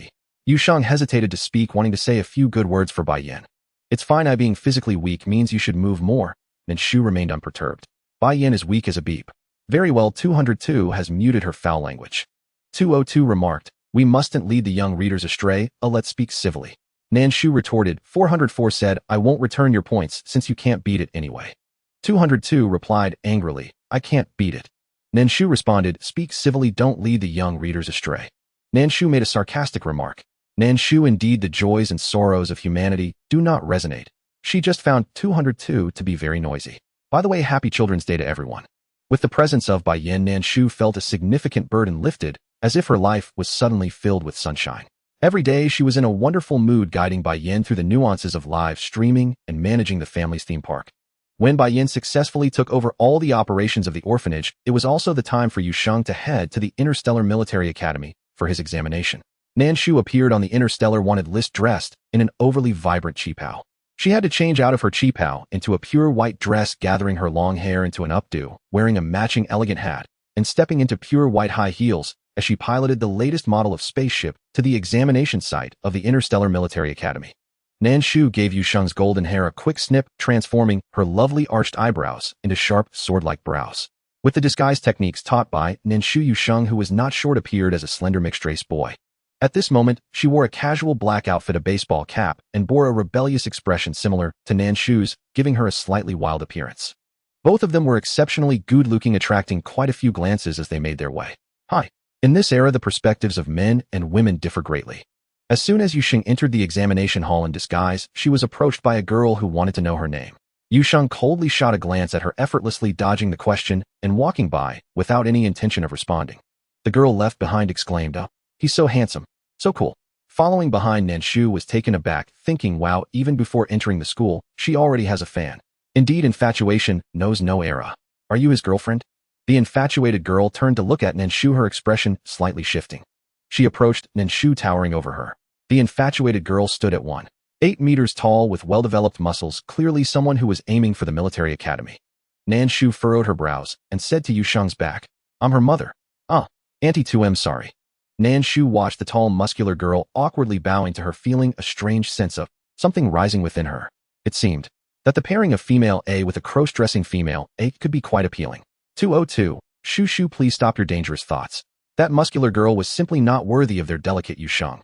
Yusheng hesitated to speak, wanting to say a few good words for Bai Yan. It's fine, I being physically weak means you should move more. Nan Shu remained unperturbed. Bai Yan is weak as a beep. Very well, 202 has muted her foul language. 202 remarked, we mustn't lead the young readers astray, let's speak civilly. Nan Shu retorted. 404 said, I won't return your points since you can't beat it anyway. 202 replied angrily, I can't beat it. Nan Shu responded, "Speak civilly, don't lead the young readers astray." Nan Shu made a sarcastic remark. Nan Shu, indeed, the joys and sorrows of humanity do not resonate. She just found 202 to be very noisy. By the way, happy Children's Day to everyone. With the presence of Bai Yin, Nan Shu felt a significant burden lifted, as if her life was suddenly filled with sunshine. Every day she was in a wonderful mood, guiding Bai Yin through the nuances of live streaming and managing the family's theme park. When Bai Yin successfully took over all the operations of the orphanage, it was also the time for Yu Sheng to head to the Interstellar Military Academy for his examination. Nan Shu appeared on the Interstellar Wanted list dressed in an overly vibrant qipao. She had to change out of her qipao into a pure white dress, gathering her long hair into an updo, wearing a matching elegant hat, and stepping into pure white high heels as she piloted the latest model of spaceship to the examination site of the Interstellar Military Academy. Nan Shu gave Yu Sheng's golden hair a quick snip, transforming her lovely arched eyebrows into sharp, sword-like brows. With the disguise techniques taught by Nan Shu, Yu Sheng, who was not short, appeared as a slender mixed-race boy. At this moment, she wore a casual black outfit, a baseball cap, and bore a rebellious expression similar to Nan Shu's, giving her a slightly wild appearance. Both of them were exceptionally good-looking, attracting quite a few glances as they made their way. Hi. In this era, the perspectives of men and women differ greatly. As soon as Yu Sheng entered the examination hall in disguise, she was approached by a girl who wanted to know her name. Yu Sheng coldly shot a glance at her, effortlessly dodging the question and walking by without any intention of responding. The girl left behind exclaimed, "Oh, he's so handsome. So cool." Following behind, Nan Shu was taken aback, thinking, wow, even before entering the school, she already has a fan. Indeed, infatuation knows no era. Are you his girlfriend? The infatuated girl turned to look at Nan Shu, her expression slightly shifting. She approached Nan Shu, towering over her. The infatuated girl stood at 1.8 meters tall with well-developed muscles, clearly someone who was aiming for the military academy. Nan Shu furrowed her brows and said to Yu Sheng's back, "I'm her mother." "Ah, Auntie 2M, sorry." Nan Shu watched the tall, muscular girl awkwardly bowing to her, feeling a strange sense of something rising within her. It seemed that the pairing of female A with a cross-dressing female A could be quite appealing. 202, Shu, please stop your dangerous thoughts. That muscular girl was simply not worthy of their delicate Yu Sheng.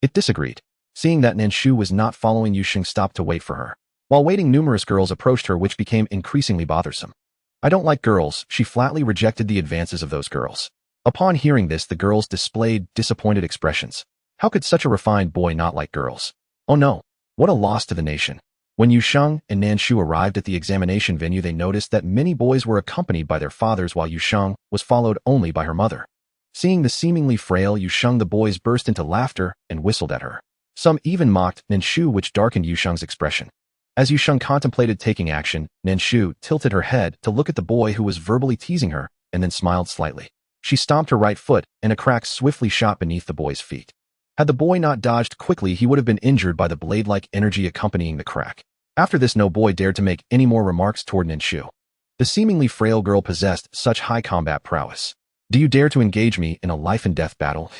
It disagreed. Seeing that Nan Shu was not following, Yu Sheng stopped to wait for her. While waiting, numerous girls approached her, which became increasingly bothersome. "I don't like girls," she flatly rejected the advances of those girls. Upon hearing this, the girls displayed disappointed expressions. How could such a refined boy not like girls? Oh no, what a loss to the nation. When Yu Sheng and Nan Shu arrived at the examination venue, they noticed that many boys were accompanied by their fathers, while Yu Sheng was followed only by her mother. Seeing the seemingly frail Yu Sheng, the boys burst into laughter and whistled at her. Some even mocked Nan Shu, which darkened Yu Sheng's expression. As Yu Sheng contemplated taking action, Nan Shu tilted her head to look at the boy who was verbally teasing her, and then smiled slightly. She stomped her right foot, and a crack swiftly shot beneath the boy's feet. Had the boy not dodged quickly, he would have been injured by the blade-like energy accompanying the crack. After this, no boy dared to make any more remarks toward Nan Shu. The seemingly frail girl possessed such high combat prowess. "Do you dare to engage me in a life-and-death battle?"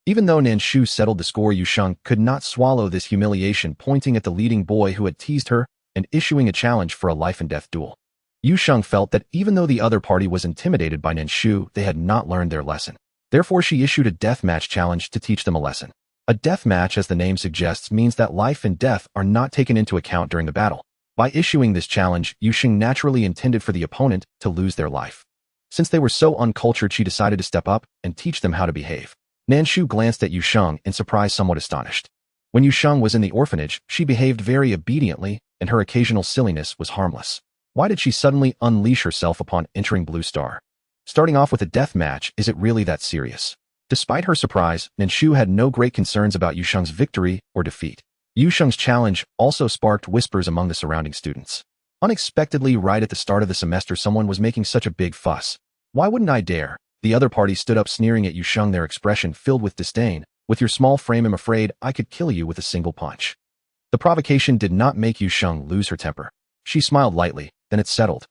Even though Nan Shu settled the score, Yu Sheng could not swallow this humiliation, pointing at the leading boy who had teased her and issuing a challenge for a life-and-death duel. Yu Sheng felt that even though the other party was intimidated by Nan Shu, they had not learned their lesson. Therefore, she issued a deathmatch challenge to teach them a lesson. A deathmatch, as the name suggests, means that life and death are not taken into account during the battle. By issuing this challenge, Yu Sheng naturally intended for the opponent to lose their life. Since they were so uncultured, she decided to step up and teach them how to behave. Nan Shu glanced at Yu Sheng in surprise, somewhat astonished. When Yu Sheng was in the orphanage, she behaved very obediently, and her occasional silliness was harmless. Why did she suddenly unleash herself upon entering Blue Star? Starting off with a death match, is it really that serious? Despite her surprise, Nan Shu had no great concerns about Yu Sheng's victory or defeat. Yu Sheng's challenge also sparked whispers among the surrounding students. Unexpectedly, right at the start of the semester, someone was making such a big fuss. "Why wouldn't I dare?" The other party stood up, sneering at Yu Sheng, their expression filled with disdain. "With your small frame, I'm afraid I could kill you with a single punch." The provocation did not make Yu Sheng lose her temper. She smiled lightly, then it settled.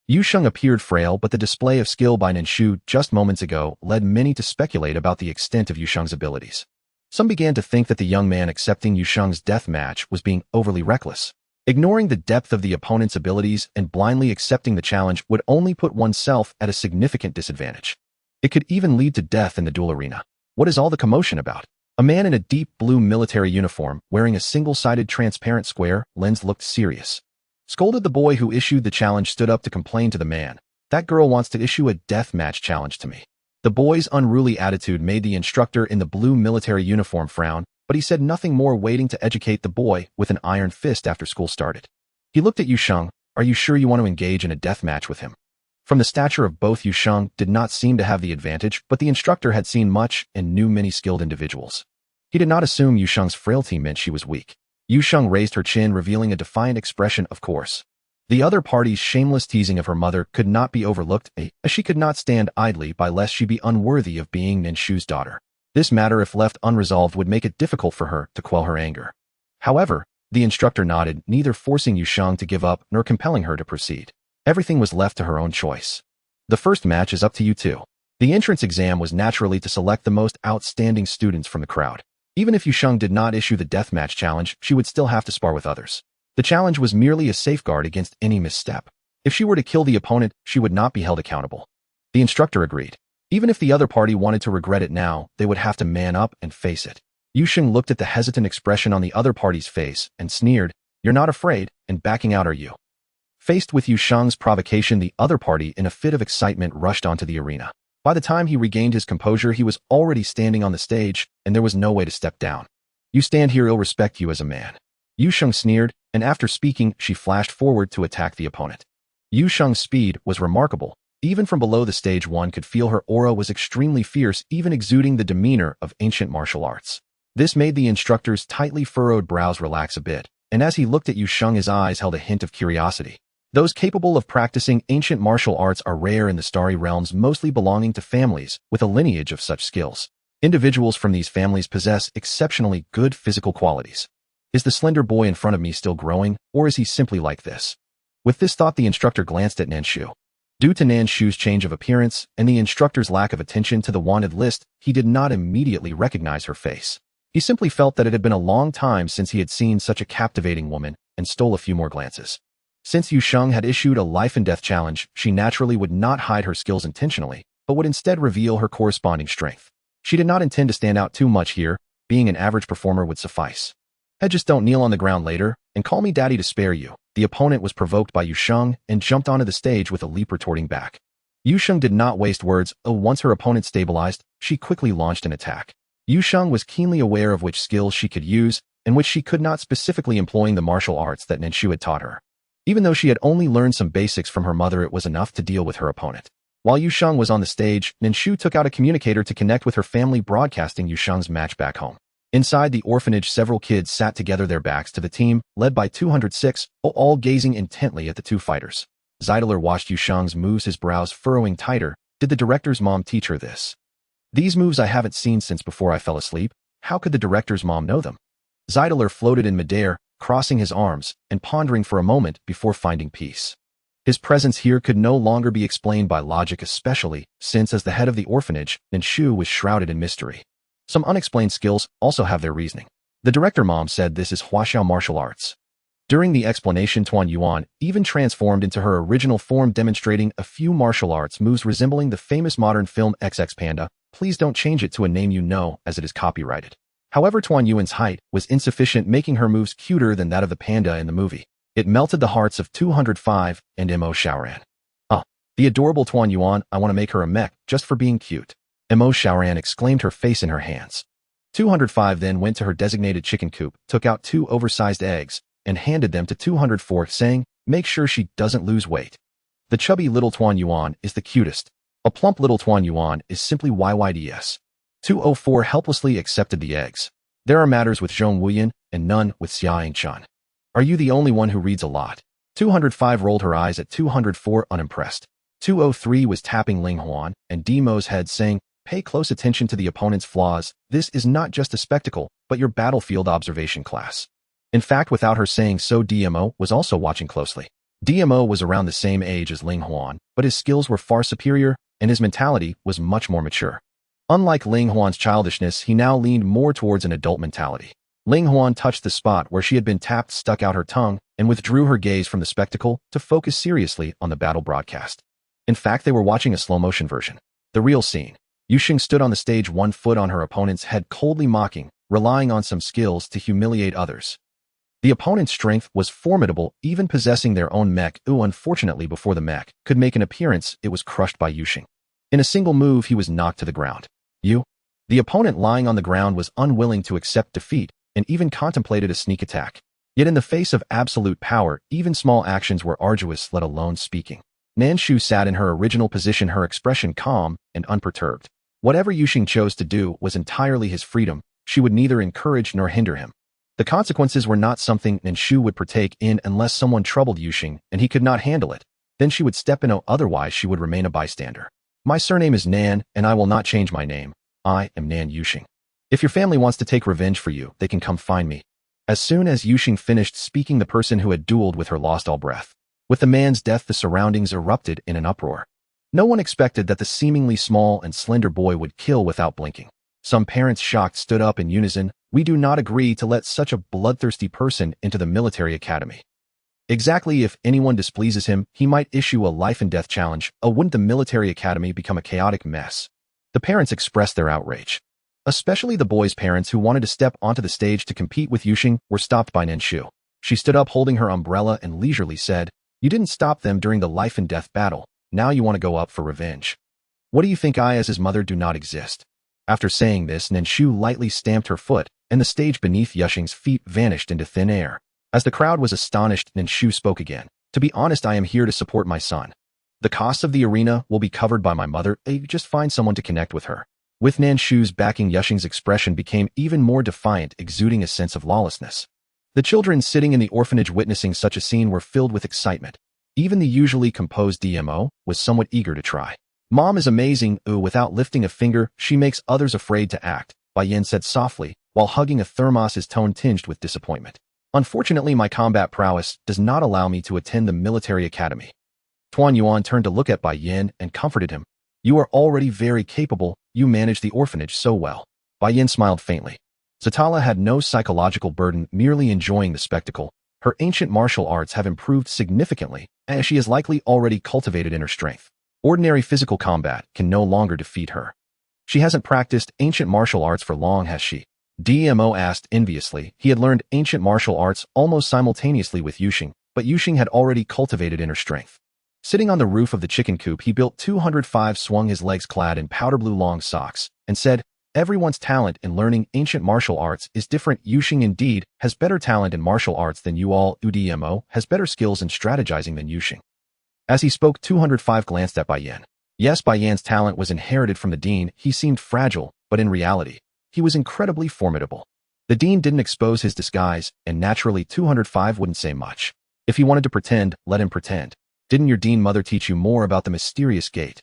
Yu Sheng appeared frail, but the display of skill by Nan Shu just moments ago led many to speculate about the extent of Yu Sheng's abilities. Some began to think that the young man accepting Yu Sheng's death match was being overly reckless. Ignoring the depth of the opponent's abilities and blindly accepting the challenge would only put oneself at a significant disadvantage. It could even lead to death in the duel arena. What is all the commotion about? A man in a deep blue military uniform, wearing a single-sided transparent square lens, looked serious. Scolded the boy who issued the challenge, stood up to complain to the man, That girl wants to issue a deathmatch challenge to me. The boy's unruly attitude made the instructor in the blue military uniform frown, but he said nothing more, waiting to educate the boy with an iron fist after school started. He looked at Yusheng. Are you sure you want to engage in a deathmatch with him? From the stature of both, Yusheng did not seem to have the advantage, but the instructor had seen much and knew many skilled individuals. He did not assume Yusheng's frailty meant she was weak. Yusheng raised her chin, revealing a defiant expression. Of course. The other party's shameless teasing of her mother could not be overlooked, as she could not stand idly by lest she be unworthy of being Nan Shu's daughter. This matter, if left unresolved, would make it difficult for her to quell her anger. However, the instructor nodded, neither forcing Yusheng to give up nor compelling her to proceed. Everything was left to her own choice. The first match is up to you two. The entrance exam was naturally to select the most outstanding students from the crowd. Even if Yusheng did not issue the deathmatch challenge, she would still have to spar with others. The challenge was merely a safeguard against any misstep. If she were to kill the opponent, she would not be held accountable. The instructor agreed. Even if the other party wanted to regret it now, they would have to man up and face it. Yusheng looked at the hesitant expression on the other party's face and sneered, "You're not afraid, and backing out, are you?" Faced with Yusheng's provocation, the other party, in a fit of excitement, rushed onto the arena. By the time he regained his composure, he was already standing on the stage, and there was no way to step down. "You stand here, I'll respect you as a man." Yusheng sneered, and after speaking, she flashed forward to attack the opponent. Yusheng's speed was remarkable. Even from below the stage, one could feel her aura was extremely fierce, even exuding the demeanor of ancient martial arts. This made the instructor's tightly furrowed brows relax a bit, and as he looked at Yusheng, his eyes held a hint of curiosity. Those capable of practicing ancient martial arts are rare in the starry realms, mostly belonging to families with a lineage of such skills. Individuals from these families possess exceptionally good physical qualities. Is the slender boy in front of me still growing, or is he simply like this? With this thought, the instructor glanced at Nan Shu. Due to Nan Shu's change of appearance and the instructor's lack of attention to the wanted list, he did not immediately recognize her face. He simply felt that it had been a long time since he had seen such a captivating woman, and stole a few more glances. Since Yusheng had issued a life-and-death challenge, she naturally would not hide her skills intentionally, but would instead reveal her corresponding strength. She did not intend to stand out too much here. Being an average performer would suffice. Just don't kneel on the ground later, and call me daddy to spare you." The opponent was provoked by Yusheng and jumped onto the stage with a leap, retorting back. Yusheng did not waste words. Once her opponent stabilized, she quickly launched an attack. Yusheng was keenly aware of which skills she could use and which she could not, specifically employing the martial arts that Nan Shu had taught her. Even though she had only learned some basics from her mother, it was enough to deal with her opponent. While Yusheng was on the stage, Nan Shu took out a communicator to connect with her family, broadcasting Yusheng's match back home. Inside the orphanage, several kids sat together, their backs to the team, led by 206, all gazing intently at the two fighters. Zeidler watched Yusheng's moves, his brows furrowing tighter. Did the director's mom teach her this? These moves I haven't seen since before I fell asleep. How could the director's mom know them? Zeidler floated in midair, crossing his arms and pondering for a moment before finding peace. His presence here could no longer be explained by logic, especially since, as the head of the orphanage, Nan Shu was shrouded in mystery. Some unexplained skills also have their reasoning. The director mom said this is Huaxiao martial arts. During the explanation, Tuan Yuan even transformed into her original form, demonstrating a few martial arts moves resembling the famous modern film XX Panda. Please don't change it to a name you know, as it is copyrighted. However, Tuan Yuan's height was insufficient, making her moves cuter than that of the panda in the movie. It melted the hearts of 205 and Mo Xiaoran. The adorable Tuan Yuan, I want to make her a mech just for being cute. Mo Xiaoran exclaimed, her face in her hands. 205 then went to her designated chicken coop, took out 2 oversized eggs, and handed them to 204, saying, make sure she doesn't lose weight. The chubby little Tuan Yuan is the cutest. A plump little Tuan Yuan is simply YYDS. 204 helplessly accepted the eggs. There are matters with Zhong Wuyan and none with Xia Yingchen. Are you the only one who reads a lot? 205 rolled her eyes at 204, unimpressed. 203 was tapping Ling Huan and Demo's head, saying, pay close attention to the opponent's flaws. This is not just a spectacle, but your battlefield observation class. In fact, without her saying so, DMO was also watching closely. DMO was around the same age as Ling Huan, but his skills were far superior, and his mentality was much more mature. Unlike Ling Huan's childishness, he now leaned more towards an adult mentality. Ling Huan touched the spot where she had been tapped, stuck out her tongue, and withdrew her gaze from the spectacle to focus seriously on the battle broadcast. In fact, they were watching a slow-motion version. The real scene. Yusheng stood on the stage, 1 foot on her opponent's head, coldly mocking, relying on some skills to humiliate others. The opponent's strength was formidable, even possessing their own mech. Unfortunately, before the mech could make an appearance, it was crushed by Yuxing. In a single move, he was knocked to the ground. The opponent lying on the ground was unwilling to accept defeat and even contemplated a sneak attack. Yet in the face of absolute power, even small actions were arduous, let alone speaking. Nan Shu sat in her original position, her expression calm and unperturbed. Whatever Yuxing chose to do was entirely his freedom. She would neither encourage nor hinder him. The consequences were not something Nan Shu would partake in unless someone troubled Yuxing and he could not handle it. Then she would step in, otherwise she would remain a bystander. My surname is Nan, and I will not change my name. I am Nan Yuxing. If your family wants to take revenge for you, they can come find me. As soon as Yuxing finished speaking, the person who had dueled with her lost all breath. With the man's death, the surroundings erupted in an uproar. No one expected that the seemingly small and slender boy would kill without blinking. Some parents, shocked, stood up in unison. We do not agree to let such a bloodthirsty person into the military academy. Exactly, if anyone displeases him, he might issue a life and death challenge. Wouldn't the military academy become a chaotic mess? The parents expressed their outrage. Especially the boy's parents, who wanted to step onto the stage to compete with Yuxing, were stopped by Nan Shu. She stood up holding her umbrella and leisurely said, "You didn't stop them during the life and death battle. Now you want to go up for revenge. What do you think? I, as his mother, do not exist?" After saying this, Nan Shu lightly stamped her foot, and the stage beneath Yuxing's feet vanished into thin air. As the crowd was astonished, Nan Shu spoke again. "To be honest, I am here to support my son. The costs of the arena will be covered by my mother. Just find someone to connect with her." With Nan Shu's backing, Yuxing's expression became even more defiant, exuding a sense of lawlessness. The children sitting in the orphanage witnessing such a scene were filled with excitement. Even the usually composed DMO was somewhat eager to try. "Mom is amazing." Without lifting a finger, she makes others afraid to act, Bai Yin said softly, while hugging a thermos, his tone tinged with disappointment. "Unfortunately, my combat prowess does not allow me to attend the military academy." Tuan Yuan turned to look at Bai Yin and comforted him. "You are already very capable. You manage the orphanage so well." Bai Yin smiled faintly. Zatala had no psychological burden, merely enjoying the spectacle. Her ancient martial arts have improved significantly, as she has likely already cultivated inner strength. Ordinary physical combat can no longer defeat her. "She hasn't practiced ancient martial arts for long, has she?" DMO asked enviously. He had learned ancient martial arts almost simultaneously with Yuxing, but Yuxing had already cultivated inner strength. Sitting on the roof of the chicken coop, he built 205, swung his legs clad in powder blue long socks, and said, "Everyone's talent in learning ancient martial arts is different. Yuxing indeed has better talent in martial arts than you all. UDMO has better skills in strategizing than Yuxing." As he spoke, 205 glanced at Bai Yin. Yes, Bai Yin's talent was inherited from the dean. He seemed fragile, but in reality, he was incredibly formidable. The dean didn't expose his disguise, and naturally 205 wouldn't say much. If he wanted to pretend, let him pretend. Didn't your dean mother teach you more about the mysterious gate?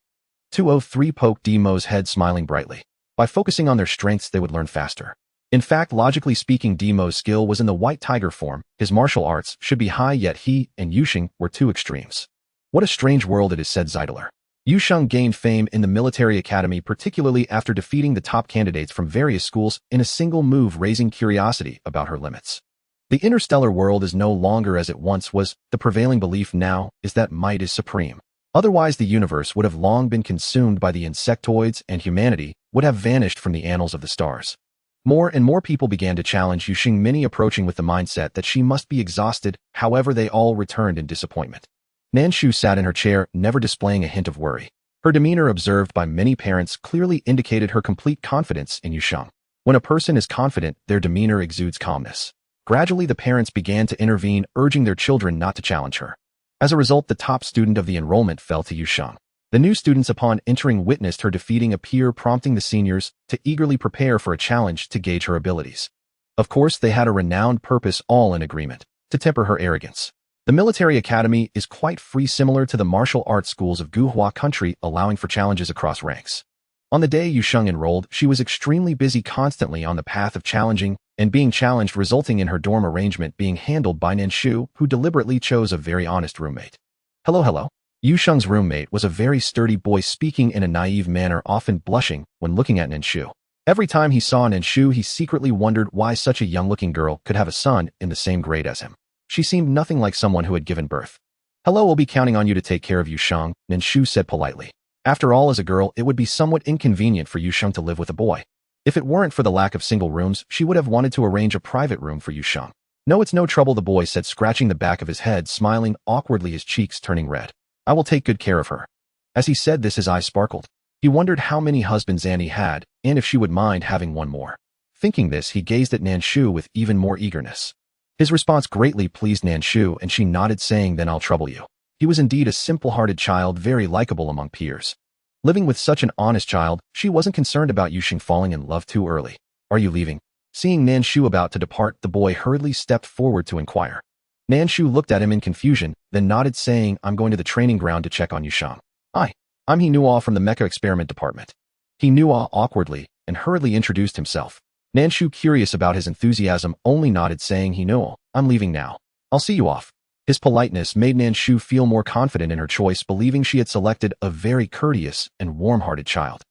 203 poked Demo's head, smiling brightly. By focusing on their strengths, they would learn faster. In fact, logically speaking, Demo's skill was in the white tiger form. His martial arts should be high, yet he and Yuxing were two extremes. "What a strange world it is," said Zeidler. Yuxing gained fame in the military academy, particularly after defeating the top candidates from various schools in a single move, raising curiosity about her limits. The interstellar world is no longer as it once was. The prevailing belief now is that might is supreme. Otherwise, the universe would have long been consumed by the insectoids, and humanity would have vanished from the annals of the stars. More and more people began to challenge Yuxing, many approaching with the mindset that she must be exhausted. However, they all returned in disappointment. Nan Shu sat in her chair, never displaying a hint of worry. Her demeanor, observed by many parents, clearly indicated her complete confidence in Yuxing. When a person is confident, their demeanor exudes calmness. Gradually, the parents began to intervene, urging their children not to challenge her. As a result, the top student of the enrollment fell to Yuxing. The new students, upon entering, witnessed her defeating a peer, prompting the seniors to eagerly prepare for a challenge to gauge her abilities. Of course, they had a renowned purpose, all in agreement, to temper her arrogance. The military academy is quite free, similar to the martial arts schools of Guhua country, allowing for challenges across ranks. On the day Yuxing enrolled, she was extremely busy, constantly on the path of challenging and being challenged, resulting in her dorm arrangement being handled by Nan Shu, who deliberately chose a very honest roommate. Hello. Yuxing's roommate was a very sturdy boy, speaking in a naive manner, often blushing when looking at Nan Shu. Every time he saw Nan Shu, he secretly wondered why such a young-looking girl could have a son in the same grade as him. She seemed nothing like someone who had given birth. "Hello, we'll be counting on you to take care of Yuxing," Nan Shu said politely. After all, as a girl, it would be somewhat inconvenient for Yuxing to live with a boy. If it weren't for the lack of single rooms, she would have wanted to arrange a private room for Yuxing. No, it's no trouble, the boy said, scratching the back of his head, smiling awkwardly, his cheeks turning red. I will take good care of her. As he said this, his eyes sparkled. He wondered how many husbands Annie had, and if she would mind having one more. Thinking this, he gazed at Nan Shu with even more eagerness. His response greatly pleased Nan Shu, and she nodded, saying, then I'll trouble you. He was indeed a simple-hearted child, very likable among peers. Living with such an honest child, she wasn't concerned about Yusheng falling in love too early. Are you leaving? Seeing Nan Shu about to depart, the boy hurriedly stepped forward to inquire. Nan Shu looked at him in confusion, then nodded, saying, I'm going to the training ground to check on Yusheng. I'm He Nuo from the Mecha Experiment Department. He Nuo awkwardly and hurriedly introduced himself. Nan Shu, curious about his enthusiasm, only nodded, saying, He Nuo, I'm leaving now. I'll see you off. His politeness made Nan Shu feel more confident in her choice, believing she had selected a very courteous and warm-hearted child.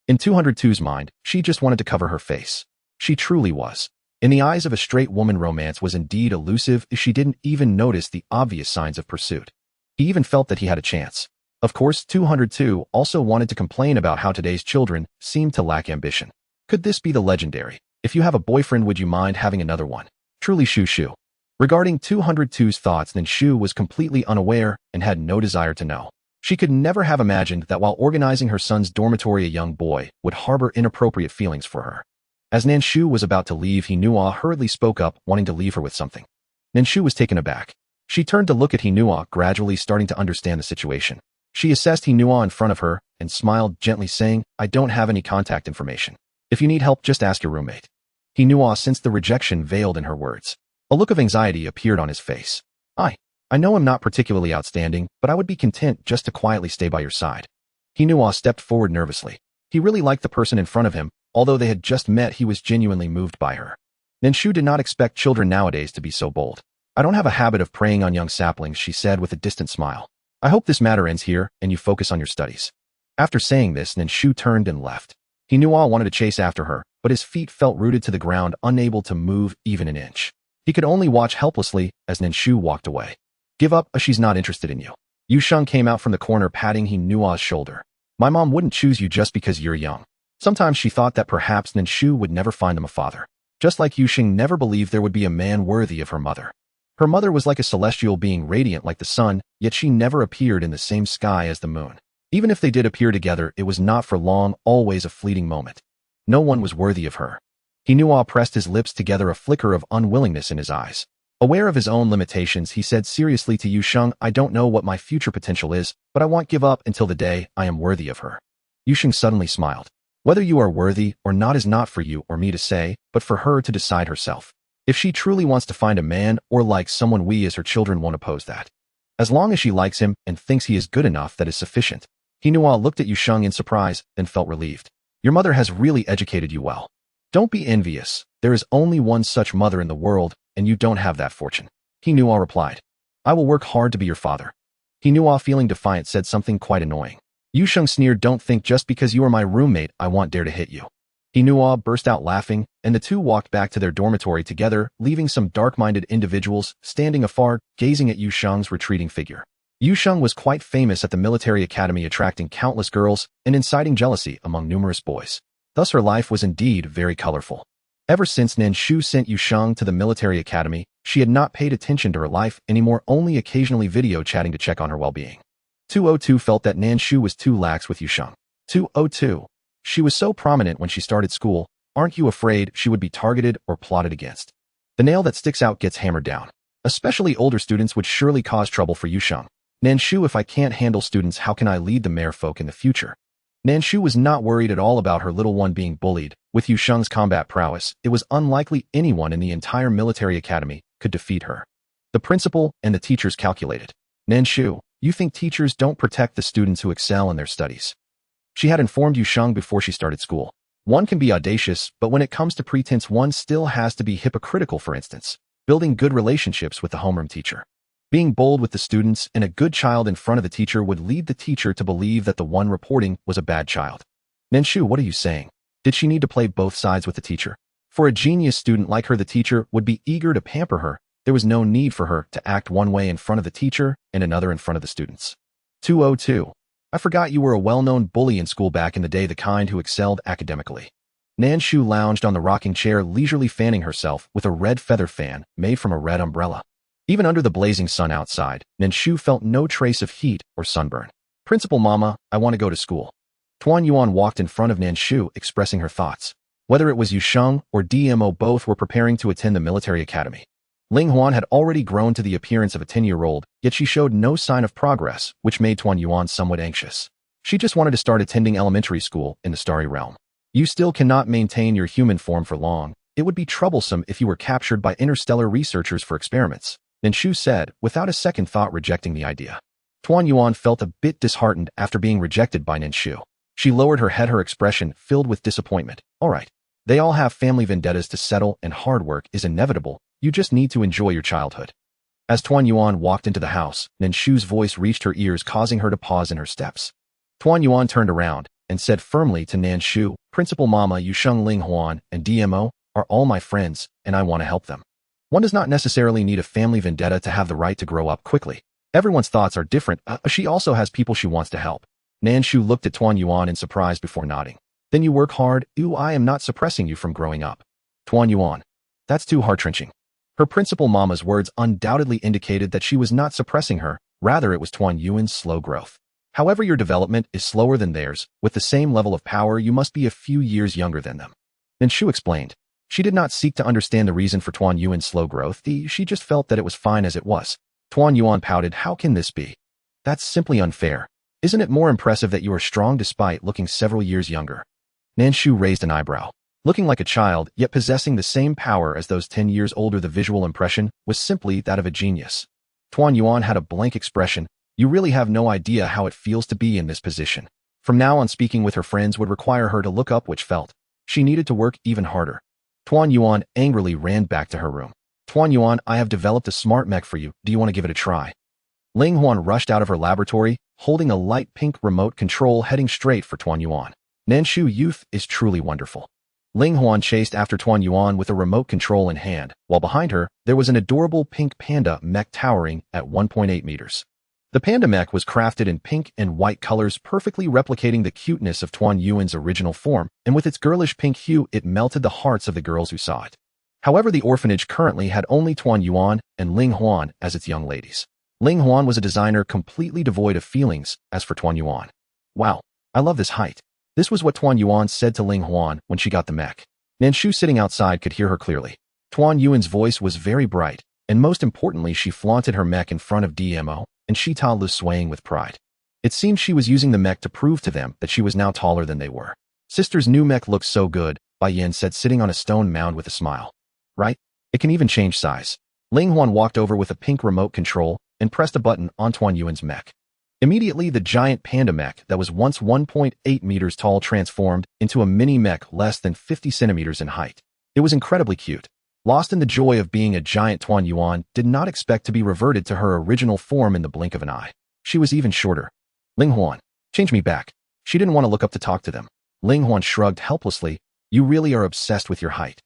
In 202's mind, she just wanted to cover her face. She truly was. In the eyes of a straight woman, romance was indeed elusive if she didn't even notice the obvious signs of pursuit. He even felt that he had a chance. Of course, 202 also wanted to complain about how today's children seemed to lack ambition. Could this be the legendary, if you have a boyfriend, would you mind having another one? Truly Shu. Regarding 202's thoughts, Nan Shu was completely unaware and had no desire to know. She could never have imagined that while organizing her son's dormitory, a young boy would harbor inappropriate feelings for her. As Nan Shu was about to leave, He Nuo hurriedly spoke up, wanting to leave her with something. Nan Shu was taken aback. She turned to look at He Nuo, gradually starting to understand the situation. She assessed He Nuo in front of her and smiled gently, saying, I don't have any contact information. If you need help, just ask your roommate. He Nuo sensed the rejection veiled in her words. A look of anxiety appeared on his face. I know I'm not particularly outstanding, but I would be content just to quietly stay by your side. He Nuo stepped forward nervously. He really liked the person in front of him. Although they had just met, he was genuinely moved by her. Nan Shu did not expect children nowadays to be so bold. I don't have a habit of preying on young saplings, she said with a distant smile. I hope this matter ends here and you focus on your studies. After saying this, Nan Shu turned and left. He Nuo wanted to chase after her, but his feet felt rooted to the ground, unable to move even an inch. He could only watch helplessly as Nan Shu walked away. Give up, she's not interested in you. Yusheng came out from the corner, patting He Nuo's shoulder. My mom wouldn't choose you just because you're young. Sometimes she thought that perhaps Nan Shu would never find him a father. Just like Yusheng never believed there would be a man worthy of her mother. Her mother was like a celestial being, radiant like the sun, yet she never appeared in the same sky as the moon. Even if they did appear together, it was not for long, always a fleeting moment. No one was worthy of her. He Nuo pressed his lips together, a flicker of unwillingness in his eyes. Aware of his own limitations, he said seriously to Yusheng, I don't know what my future potential is, but I won't give up until the day I am worthy of her. Yusheng suddenly smiled. Whether you are worthy or not is not for you or me to say, but for her to decide herself. If she truly wants to find a man or likes someone, we as her children won't oppose that. As long as she likes him and thinks he is good enough, that is sufficient. He Nuo looked at Yusheng in surprise, then felt relieved. Your mother has really educated you well. Don't be envious. There is only one such mother in the world, and you don't have that fortune. He Nuo replied. I will work hard to be your father. He Nuo, feeling defiant, said something quite annoying. Yusheng sneered, don't think just because you are my roommate I won't dare to hit you. He Nuo burst out laughing, and the two walked back to their dormitory together, leaving some dark-minded individuals standing afar, gazing at Yusheng's retreating figure. Yusheng was quite famous at the military academy, attracting countless girls and inciting jealousy among numerous boys. Thus her life was indeed very colorful. Ever since Nan Shu sent Yusheng to the military academy, she had not paid attention to her life anymore, only occasionally video chatting to check on her well-being. 202 felt that Nan Shu was too lax with Yusheng. 202. She was so prominent when she started school, aren't you afraid she would be targeted or plotted against? The nail that sticks out gets hammered down. Especially older students would surely cause trouble for Yusheng. Nan Shu, if I can't handle students, how can I lead the merfolk in the future? Nan Shu was not worried at all about her little one being bullied. With Yusheng's combat prowess, it was unlikely anyone in the entire military academy could defeat her. The principal and the teachers calculated. Nan Shu, you think teachers don't protect the students who excel in their studies? She had informed Yusheng before she started school. One can be audacious, but when it comes to pretense, one still has to be hypocritical. For instance, building good relationships with the homeroom teacher. Being bold with the students and a good child in front of the teacher would lead the teacher to believe that the one reporting was a bad child. Nan Shu, what are you saying? Did she need to play both sides with the teacher? For a genius student like her, the teacher would be eager to pamper her. There was no need for her to act one way in front of the teacher and another in front of the students. 202. I forgot you were a well-known bully in school back in the day, the kind who excelled academically. Nan Shu lounged on the rocking chair, leisurely fanning herself with a red feather fan made from a red umbrella. Even under the blazing sun outside, Nan Shu felt no trace of heat or sunburn. "Principal Mama, I want to go to school." Tuan Yuan walked in front of Nan Shu, expressing her thoughts. Whether it was Yusheng or DMO, both were preparing to attend the military academy. Ling Huan had already grown to the appearance of a 10-year-old, yet she showed no sign of progress, which made Tuan Yuan somewhat anxious. She just wanted to start attending elementary school in the Starry Realm. "You still cannot maintain your human form for long. It would be troublesome if you were captured by interstellar researchers for experiments," Nan Shu said, without a second thought rejecting the idea. Tuan Yuan felt a bit disheartened after being rejected by Nan Shu. She lowered her head, her expression filled with disappointment. "All right. They all have family vendettas to settle, and hard work is inevitable. You just need to enjoy your childhood." As Tuan Yuan walked into the house, Nan Shu's voice reached her ears, causing her to pause in her steps. Tuan Yuan turned around and said firmly to Nan Shu, "Principal Mama, Yusheng, Ling Huan, and DMO are all my friends, and I want to help them. One does not necessarily need a family vendetta to have the right to grow up quickly. Everyone's thoughts are different. She also has people she wants to help." Nan Shu looked at Tuan Yuan in surprise before nodding. "Then you work hard. I am not suppressing you from growing up." Tuan Yuan. That's too heart-wrenching. Her Principal Mama's words undoubtedly indicated that she was not suppressing her, rather it was Tuan Yuan's slow growth. "However, your development is slower than theirs. With the same level of power, you must be a few years younger than them." Nan Shu explained. She did not seek to understand the reason for Tuan Yuan's slow growth. She just felt that it was fine as it was. Tuan Yuan pouted. "How can this be? That's simply unfair. Isn't it more impressive that you are strong despite looking several years younger?" Nan Shu raised an eyebrow. Looking like a child, yet possessing the same power as those 10 years older, the visual impression was simply that of a genius. Tuan Yuan had a blank expression. You really have no idea how it feels to be in this position. From now on, speaking with her friends would require her to look up, which felt she needed to work even harder. Tuan Yuan angrily ran back to her room. "Tuan Yuan, I have developed a smart mech for you. Do you want to give it a try?" Ling Huan rushed out of her laboratory, holding a light pink remote control, heading straight for Tuan Yuan. Nan Shu, youth is truly wonderful. Ling Huan chased after Tuan Yuan with a remote control in hand, while behind her, there was an adorable pink panda mech towering at 1.8 meters. The panda mech was crafted in pink and white colors, perfectly replicating the cuteness of Tuan Yuan's original form, and with its girlish pink hue, it melted the hearts of the girls who saw it. However, the orphanage currently had only Tuan Yuan and Ling Huan as its young ladies. Ling Huan was a designer completely devoid of feelings. As for Tuan Yuan, "Wow, I love this height." This was what Tuan Yuan said to Ling Huan when she got the mech. Nan Shu, sitting outside, could hear her clearly. Tuan Yuan's voice was very bright, and most importantly, she flaunted her mech in front of DMO, and Shita Lu swaying with pride. It seemed she was using the mech to prove to them that she was now taller than they were. "Sister's new mech looks so good," Bai Yin said, sitting on a stone mound with a smile. "Right? It can even change size." Ling Huan walked over with a pink remote control and pressed a button on Tuan Yuan's mech. Immediately, the giant panda mech that was once 1.8 meters tall transformed into a mini mech less than 50 centimeters in height. It was incredibly cute. Lost in the joy of being a giant, Tuan Yuan did not expect to be reverted to her original form in the blink of an eye. She was even shorter. "Ling Huan, change me back." She didn't want to look up to talk to them. Ling Huan shrugged helplessly. "You really are obsessed with your height."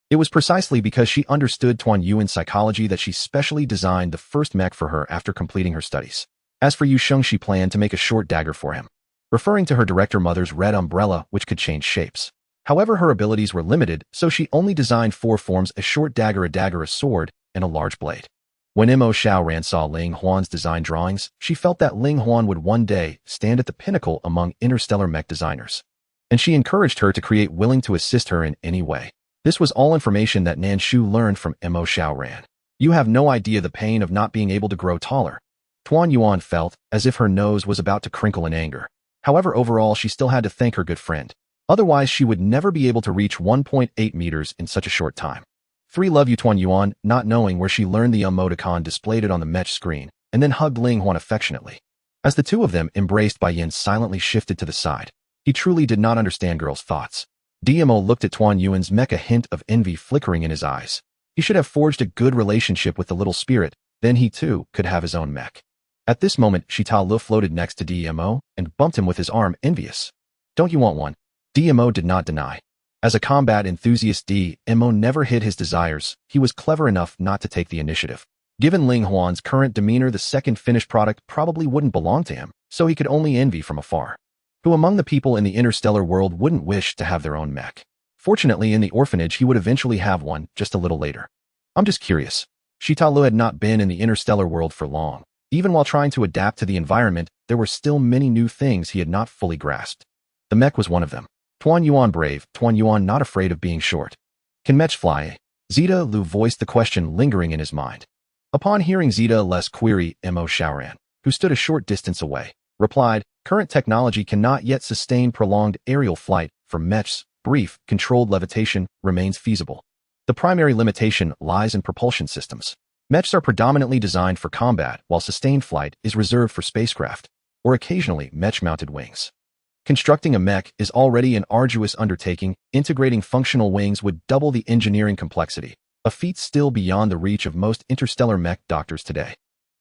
It was precisely because she understood Tuan Yuan's psychology that she specially designed the first mech for her after completing her studies. As for Yusheng, she planned to make a short dagger for him, referring to her director mother's red umbrella, which could change shapes. However, her abilities were limited, so she only designed 4 forms: a short dagger, a sword, and a large blade. When Mo Xiaoran saw Ling Huan's design drawings, she felt that Ling Huan would one day stand at the pinnacle among interstellar mech designers. And she encouraged her to create, willing to assist her in any way. This was all information that Nan Shu learned from Mo Xiaoran. "You have no idea the pain of not being able to grow taller." Tuan Yuan felt as if her nose was about to crinkle in anger. However, overall, she still had to thank her good friend. Otherwise, she would never be able to reach 1.8 meters in such a short time. 3 love you, Tuan Yuan, not knowing where she learned the emoticon, displayed it on the mech screen, and then hugged Ling Huan affectionately. As the two of them, embraced by Yin, silently shifted to the side. He truly did not understand girls' thoughts. DMO looked at Tuan Yuan's mech, a hint of envy flickering in his eyes. He should have forged a good relationship with the little spirit, then he too could have his own mech. At this moment, Shita Lu floated next to DMO and bumped him with his arm, envious. "Don't you want one?" DMO did not deny. As a combat enthusiast, DMO never hid his desires. He was clever enough not to take the initiative. Given Ling Huan's current demeanor, the second finished product probably wouldn't belong to him, so he could only envy from afar. Who among the people in the interstellar world wouldn't wish to have their own mech? Fortunately, in the orphanage, he would eventually have one just a little later. I'm just curious. Shitalu had not been in the interstellar world for long. Even while trying to adapt to the environment, there were still many new things he had not fully grasped. The mech was one of them. Tuan Yuan brave, Tuan Yuan not afraid of being short. Can mech fly? Zeta Lu voiced the question lingering in his mind. Upon hearing Zeta Lu's query, Mo Shaoran, who stood a short distance away, replied, current technology cannot yet sustain prolonged aerial flight. For mechs, brief, controlled levitation remains feasible. The primary limitation lies in propulsion systems. Mechs are predominantly designed for combat, while sustained flight is reserved for spacecraft, or occasionally mech-mounted wings. Constructing a mech is already an arduous undertaking. Integrating functional wings would double the engineering complexity, a feat still beyond the reach of most interstellar mech doctors today.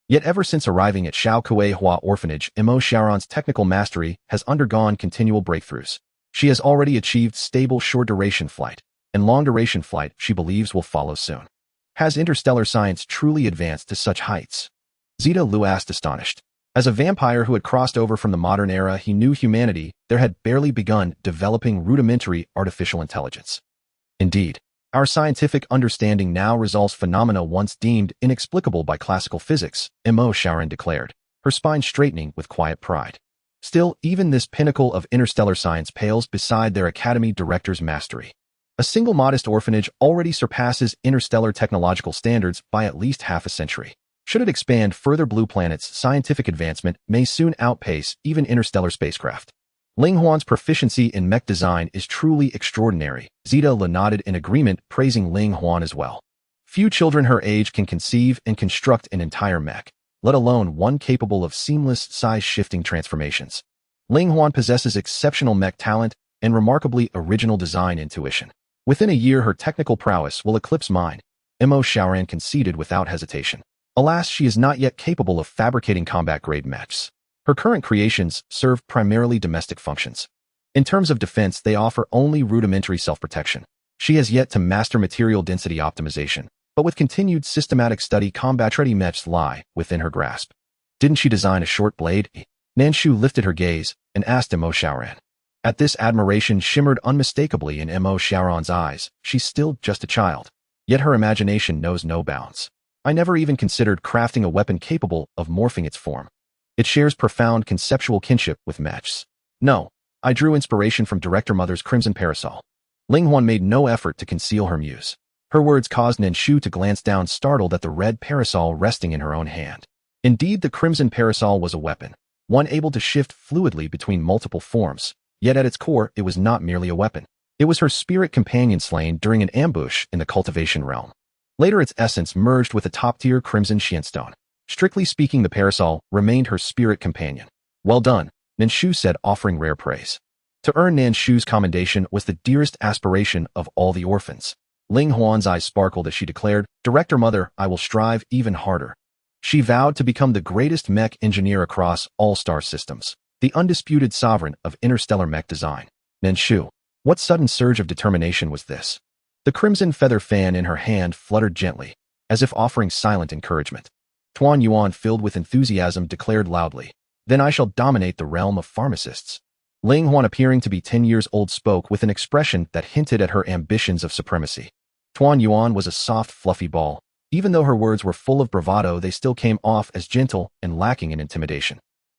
Yet ever since arriving at Xiao Kuei Hua Orphanage, Mo Shaoran's technical mastery has undergone continual breakthroughs. She has already achieved stable short-duration flight, and long-duration flight she believes will follow soon. Has interstellar science truly advanced to such heights? Zeta Lu asked, astonished. As a vampire who had crossed over from the modern era, he knew humanity there had barely begun developing rudimentary artificial intelligence. Indeed, our scientific understanding now resolves phenomena once deemed inexplicable by classical physics, Mo Shaoran declared, her spine straightening with quiet pride. Still, even this pinnacle of interstellar science pales beside their academy director's mastery. A single modest orphanage already surpasses interstellar technological standards by at least half a century. Should it expand further, blue planet's scientific advancement may soon outpace even interstellar spacecraft. Ling Huan's proficiency in mech design is truly extraordinary. Zeta Lu nodded in agreement, praising Ling Huan as well. Few children her age can conceive and construct an entire mech, let alone one capable of seamless size-shifting transformations. Ling Huan possesses exceptional mech talent and remarkably original design intuition. Within a year, her technical prowess will eclipse mine, Mo Shaoran conceded without hesitation. Alas, she is not yet capable of fabricating combat-grade mechs. Her current creations serve primarily domestic functions. In terms of defense, they offer only rudimentary self-protection. She has yet to master material density optimization, but with continued systematic study, combat-ready mechs lie within her grasp. Didn't she design a short blade? Nan Shu lifted her gaze and asked Mo Shaoran. At this, admiration shimmered unmistakably in Mo Shaoran's eyes. She's still just a child, yet her imagination knows no bounds. I never even considered crafting a weapon capable of morphing its form. It shares profound conceptual kinship with mechs. No, I drew inspiration from Director Mother's crimson parasol. Ling Huan made no effort to conceal her muse. Her words caused Nan Shu to glance down, startled at the red parasol resting in her own hand. Indeed, the crimson parasol was a weapon, one able to shift fluidly between multiple forms. Yet at its core, it was not merely a weapon. It was her spirit companion slain during an ambush in the cultivation realm. Later, its essence merged with a top-tier crimson shenstone. Strictly speaking, the parasol remained her spirit companion. Well done, Nan Shu said, offering rare praise. To earn Nan Shu's commendation was the dearest aspiration of all the orphans. Ling Huan's eyes sparkled as she declared, Director Mother, I will strive even harder. She vowed to become the greatest mech engineer across all star systems, the undisputed sovereign of interstellar mech design. Nan Shu, what sudden surge of determination was this? The crimson feather fan in her hand fluttered gently, as if offering silent encouragement. Tuan Yuan, filled with enthusiasm, declared loudly, Then I shall dominate the realm of pharmacists. Ling Huan, appearing to be 10 years old, spoke with an expression that hinted at her ambitions of supremacy. Tuan Yuan was a soft, fluffy ball. Even though her words were full of bravado, they still came off as gentle and lacking in intimidation.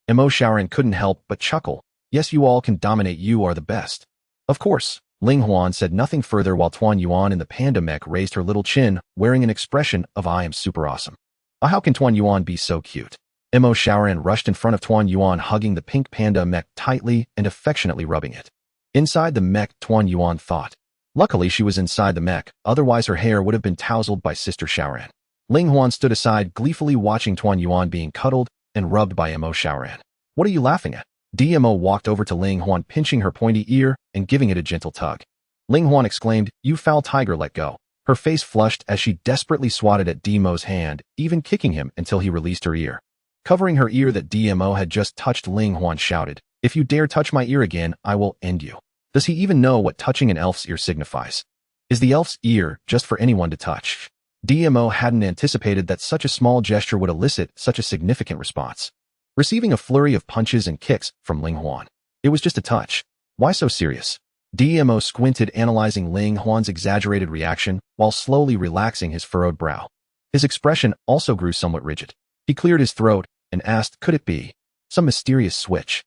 Mo Shaoran couldn't help but chuckle. Yes, you all can dominate, you are the best. Of course. Ling Huan said nothing further while Tuan Yuan in the panda mech raised her little chin, wearing an expression of I am super awesome. How can Tuan Yuan be so cute? Mo Shaoran rushed in front of Tuan Yuan, hugging the pink panda mech tightly and affectionately rubbing it. Inside the mech, Tuan Yuan thought. Luckily, she was inside the mech, otherwise her hair would have been tousled by Sister Shaoran. Ling Huan stood aside, gleefully watching Tuan Yuan being cuddled and rubbed by Mo Shaoran. What are you laughing at? Mo walked over to Ling Huan, pinching her pointy ear and giving it a gentle tug. Ling Huan exclaimed, You foul tiger, let go. Her face flushed as she desperately swatted at Mo's hand, even kicking him until he released her ear. Covering her ear that Mo had just touched, Ling Huan shouted, If you dare touch my ear again, I will end you. Does he even know what touching an elf's ear signifies? Is the elf's ear just for anyone to touch? Mo hadn't anticipated that such a small gesture would elicit such a significant response. Receiving a flurry of punches and kicks from Ling Huan. It was just a touch. Why so serious? DMO squinted, analyzing Ling Huan's exaggerated reaction while slowly relaxing his furrowed brow. His expression also grew somewhat rigid. He cleared his throat and asked, could it be some mysterious switch?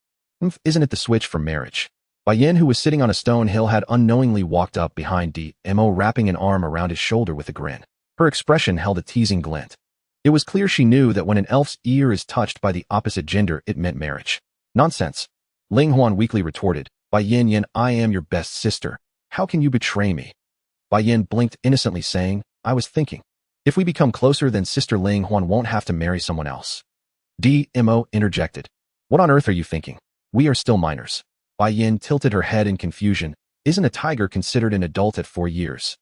Isn't it the switch for marriage? Bai Yin, who was sitting on a stone hill, had unknowingly walked up behind DMO, wrapping an arm around his shoulder with a grin. Her expression held a teasing glint. It was clear she knew that when an elf's ear is touched by the opposite gender, it meant marriage. Nonsense. Ling Huan weakly retorted. Bai Yin, I am your best sister. How can you betray me? Bai Yin blinked innocently, saying, I was thinking, if we become closer, then Sister Ling Huan won't have to marry someone else. DMO interjected. What on earth are you thinking? We are still minors. Bai Yin tilted her head in confusion. Isn't a tiger considered an adult at 4 years?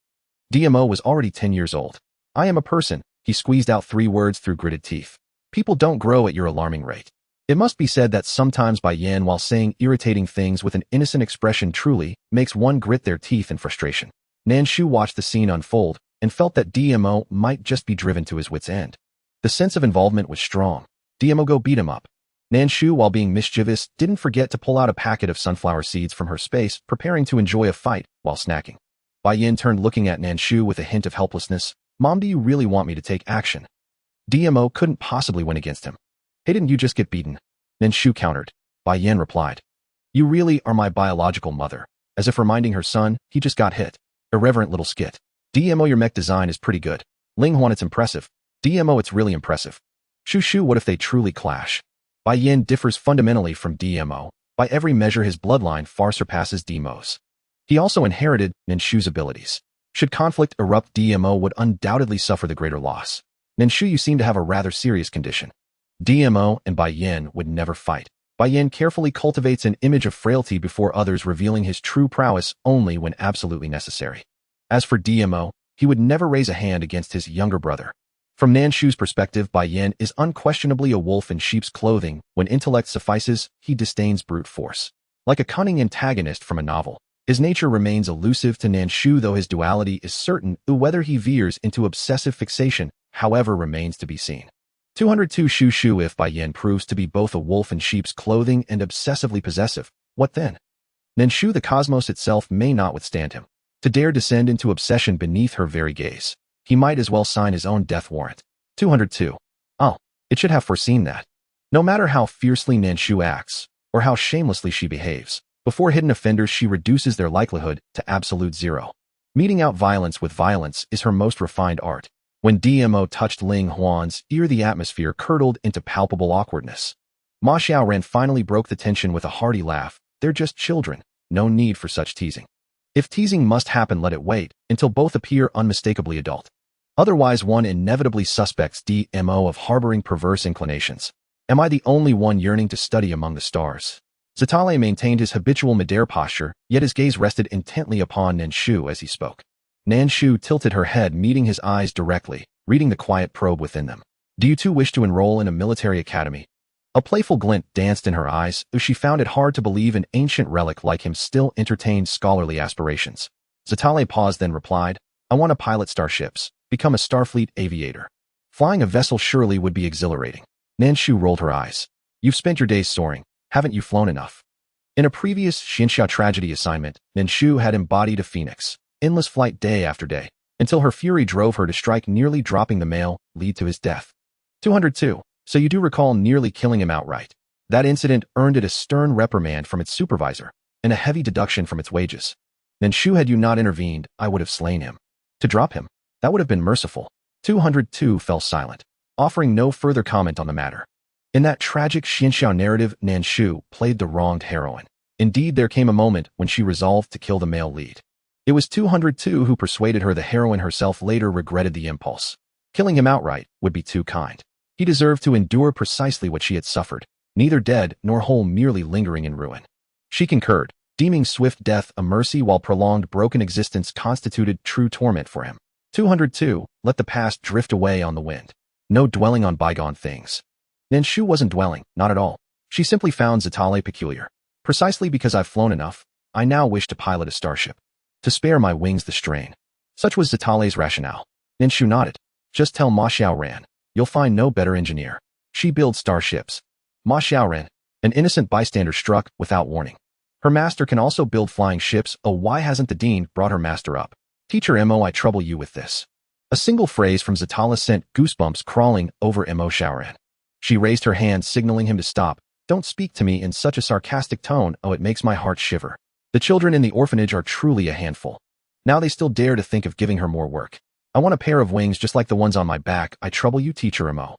DMO was already 10 years old. I am a person. He squeezed out 3 words through gritted teeth. People don't grow at your alarming rate. It must be said that sometimes Bai Yin, while saying irritating things with an innocent expression, truly makes one grit their teeth in frustration. Nan Shu watched the scene unfold and felt that DMO might just be driven to his wit's end. The sense of involvement was strong. DMO, go beat him up. Nan Shu, while being mischievous, didn't forget to pull out a packet of sunflower seeds from her space, preparing to enjoy a fight while snacking. Bai Yin turned, looking at Nan Shu with a hint of helplessness. Mom, do you really want me to take action? DMO couldn't possibly win against him. Hey, didn't you just get beaten? Nan Shu countered. Bai Yin replied. You really are my biological mother. As if reminding her son, he just got hit. Irreverent little skit. DMO, your mech design is pretty good. Ling Huan, it's impressive. DMO, it's really impressive. Shu, what if they truly clash? Bai Yin differs fundamentally from DMO. By every measure, his bloodline far surpasses DMO's. He also inherited Nan Shu's abilities. Should conflict erupt, DMO would undoubtedly suffer the greater loss. Nan Shu, you seem to have a rather serious condition. DMO and Bai Yin would never fight. Bai Yin carefully cultivates an image of frailty before others, revealing his true prowess only when absolutely necessary. As for DMO, he would never raise a hand against his younger brother. From Nan Shu's perspective, Bai Yin is unquestionably a wolf in sheep's clothing. When intellect suffices, he disdains brute force. Like a cunning antagonist from a novel, his nature remains elusive to Nan Shu, though his duality is certain. Whether he veers into obsessive fixation, however, remains to be seen. 202 Shu, if Bai Yin proves to be both a wolf in sheep's clothing and obsessively possessive, what then? Nan Shu, the cosmos itself, may not withstand him. To dare descend into obsession beneath her very gaze, he might as well sign his own death warrant. 202. Oh, it should have foreseen that. No matter how fiercely Nan Shu acts, or how shamelessly she behaves, before hidden offenders she reduces their likelihood to absolute zero. Meting out violence with violence is her most refined art. When DMO touched Ling Huan's ear, the atmosphere curdled into palpable awkwardness. Ma Xiaoran finally broke the tension with a hearty laugh. They're just children. No need for such teasing. If teasing must happen, let it wait until both appear unmistakably adult. Otherwise, one inevitably suspects DMO of harboring perverse inclinations. Am I the only one yearning to study among the stars? Zitale maintained his habitual Madare posture, yet his gaze rested intently upon Nan Shu as he spoke. Nan Shu tilted her head, meeting his eyes directly, reading the quiet probe within them. Do you two wish to enroll in a military academy? A playful glint danced in her eyes, as she found it hard to believe an ancient relic like him still entertained scholarly aspirations. Zitale paused, then replied, I want to pilot starships, become a Starfleet aviator. Flying a vessel surely would be exhilarating. Nan Shu rolled her eyes. You've spent your days soaring. Haven't you flown enough? In a previous Xianxia tragedy assignment, Nan Shu had embodied a phoenix, endless flight day after day, until her fury drove her to strike, nearly dropping the male, lead to his death. 202. So you do recall nearly killing him outright. That incident earned it a stern reprimand from its supervisor, and a heavy deduction from its wages. Nan Shu, had you not intervened, I would have slain him. To drop him, that would have been merciful. 202 fell silent, offering no further comment on the matter. In that tragic Xianxiao narrative, Nan Shu played the wronged heroine. Indeed, there came a moment when she resolved to kill the male lead. It was 202 who persuaded her. The heroine herself later regretted the impulse. Killing him outright would be too kind. He deserved to endure precisely what she had suffered, neither dead nor whole, merely lingering in ruin. She concurred, deeming swift death a mercy while prolonged broken existence constituted true torment for him. 202, let the past drift away on the wind. No dwelling on bygone things. Nan Shu wasn't dwelling, not at all. She simply found Zitale peculiar. Precisely because I've flown enough, I now wish to pilot a starship. To spare my wings the strain. Such was Zitale's rationale. Nan Shu nodded. Just tell Ma Xiaoran. You'll find no better engineer. She builds starships. Ma Xiaoran, an innocent bystander, struck without warning. Her master can also build flying ships. Oh, why hasn't the dean brought her master up? Teacher Mo, I trouble you with this. A single phrase from Zatala sent goosebumps crawling over Mo Shaoran. She raised her hand, signaling him to stop. Don't speak to me in such a sarcastic tone. Oh, it makes my heart shiver. The children in the orphanage are truly a handful. Now they still dare to think of giving her more work. I want a pair of wings just like the ones on my back. I trouble you, Teacher Mo.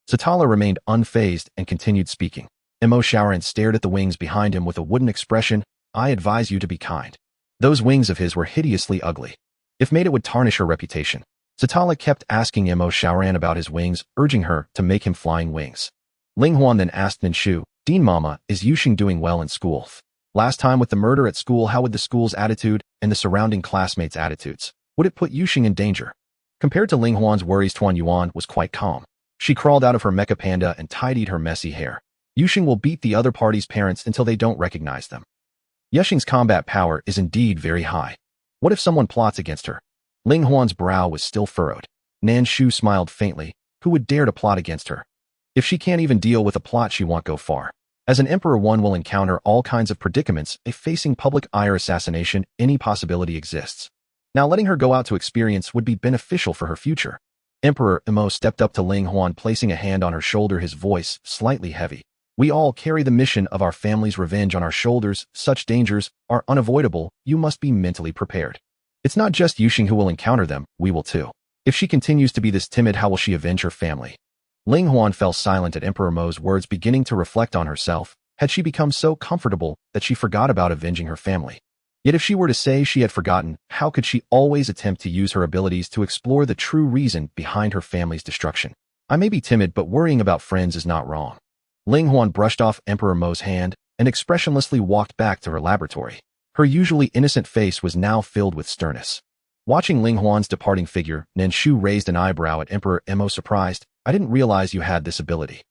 Zatala remained unfazed and continued speaking. Mo Shaoran stared at the wings behind him with a wooden expression. I advise you to be kind. Those wings of his were hideously ugly. If made, it would tarnish her reputation. Zatala kept asking Mo Shaoran about his wings, urging her to make him flying wings. Ling Huan then asked Nan Shu, Dean Mama, is Yuxing doing well in school? Last time with the murder at school, how would the school's attitude and the surrounding classmates' attitudes? Would it put Yuxing in danger? Compared to Ling Huan's worries, Tuan Yuan was quite calm. She crawled out of her mecha panda and tidied her messy hair. Yuxing will beat the other party's parents until they don't recognize them. Yuxing's combat power is indeed very high. What if someone plots against her? Ling Huan's brow was still furrowed. Nan Shu smiled faintly. Who would dare to plot against her? If she can't even deal with a plot, she won't go far. As an emperor, one will encounter all kinds of predicaments. If facing public ire assassination, any possibility exists. Now letting her go out to experience would be beneficial for her future. Emperor Mo stepped up to Ling Huan, placing a hand on her shoulder, his voice slightly heavy. We all carry the mission of our family's revenge on our shoulders. Such dangers are unavoidable. You must be mentally prepared. It's not just Yuxing who will encounter them, we will too. If she continues to be this timid, how will she avenge her family? Ling Huan fell silent at Emperor Mo's words, beginning to reflect on herself. Had she become so comfortable that she forgot about avenging her family? Yet if she were to say she had forgotten, how could she always attempt to use her abilities to explore the true reason behind her family's destruction? I may be timid, but worrying about friends is not wrong. Ling Huan brushed off Emperor Mo's hand and expressionlessly walked back to her laboratory. Her usually innocent face was now filled with sternness. Watching Ling Huan's departing figure, Nan Shu raised an eyebrow at Emperor Mo, surprised. I didn't realize you had this ability.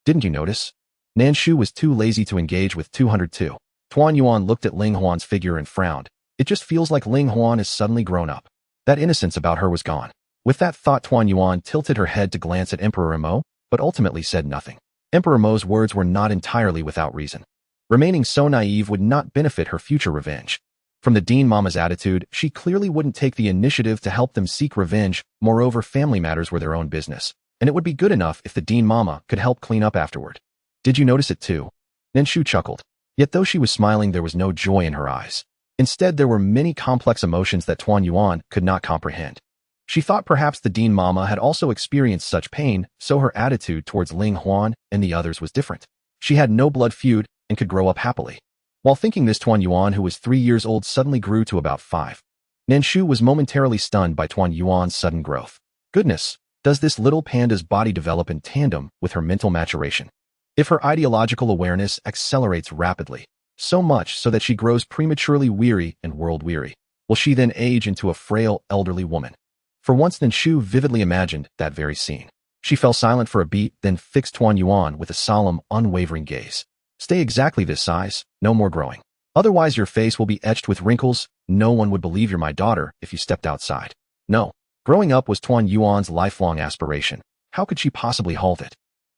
Didn't you notice? Nan Shu was too lazy to engage with 202. Tuan Yuan looked at Ling Huan's figure and frowned. It just feels like Ling Huan has suddenly grown up. That innocence about her was gone. With that thought, Tuan Yuan tilted her head to glance at Emperor Mo, but ultimately said nothing. Emperor Mo's words were not entirely without reason. Remaining so naive would not benefit her future revenge. From the Dean Mama's attitude, she clearly wouldn't take the initiative to help them seek revenge. Moreover, family matters were their own business, and it would be good enough if the Dean Mama could help clean up afterward. Did you notice it too? Nan Shu chuckled. Yet though she was smiling, there was no joy in her eyes. Instead, there were many complex emotions that Tuan Yuan could not comprehend. She thought perhaps the Dean Mama had also experienced such pain, so her attitude towards Ling Huan and the others was different. She had no blood feud and could grow up happily. While thinking this, Tuan Yuan, who was 3 years old, suddenly grew to about 5. Nan Shu was momentarily stunned by Tuan Yuan's sudden growth. Goodness, does this little panda's body develop in tandem with her mental maturation? If her ideological awareness accelerates rapidly, so much so that she grows prematurely weary and world-weary, will she then age into a frail, elderly woman? For once, Nan Shu vividly imagined that very scene. She fell silent for a beat, then fixed Tuan Yuan with a solemn, unwavering gaze. Stay exactly this size, no more growing. Otherwise your face will be etched with wrinkles. No one would believe you're my daughter if you stepped outside. No. Growing up was Tuan Yuan's lifelong aspiration. How could she possibly halt it?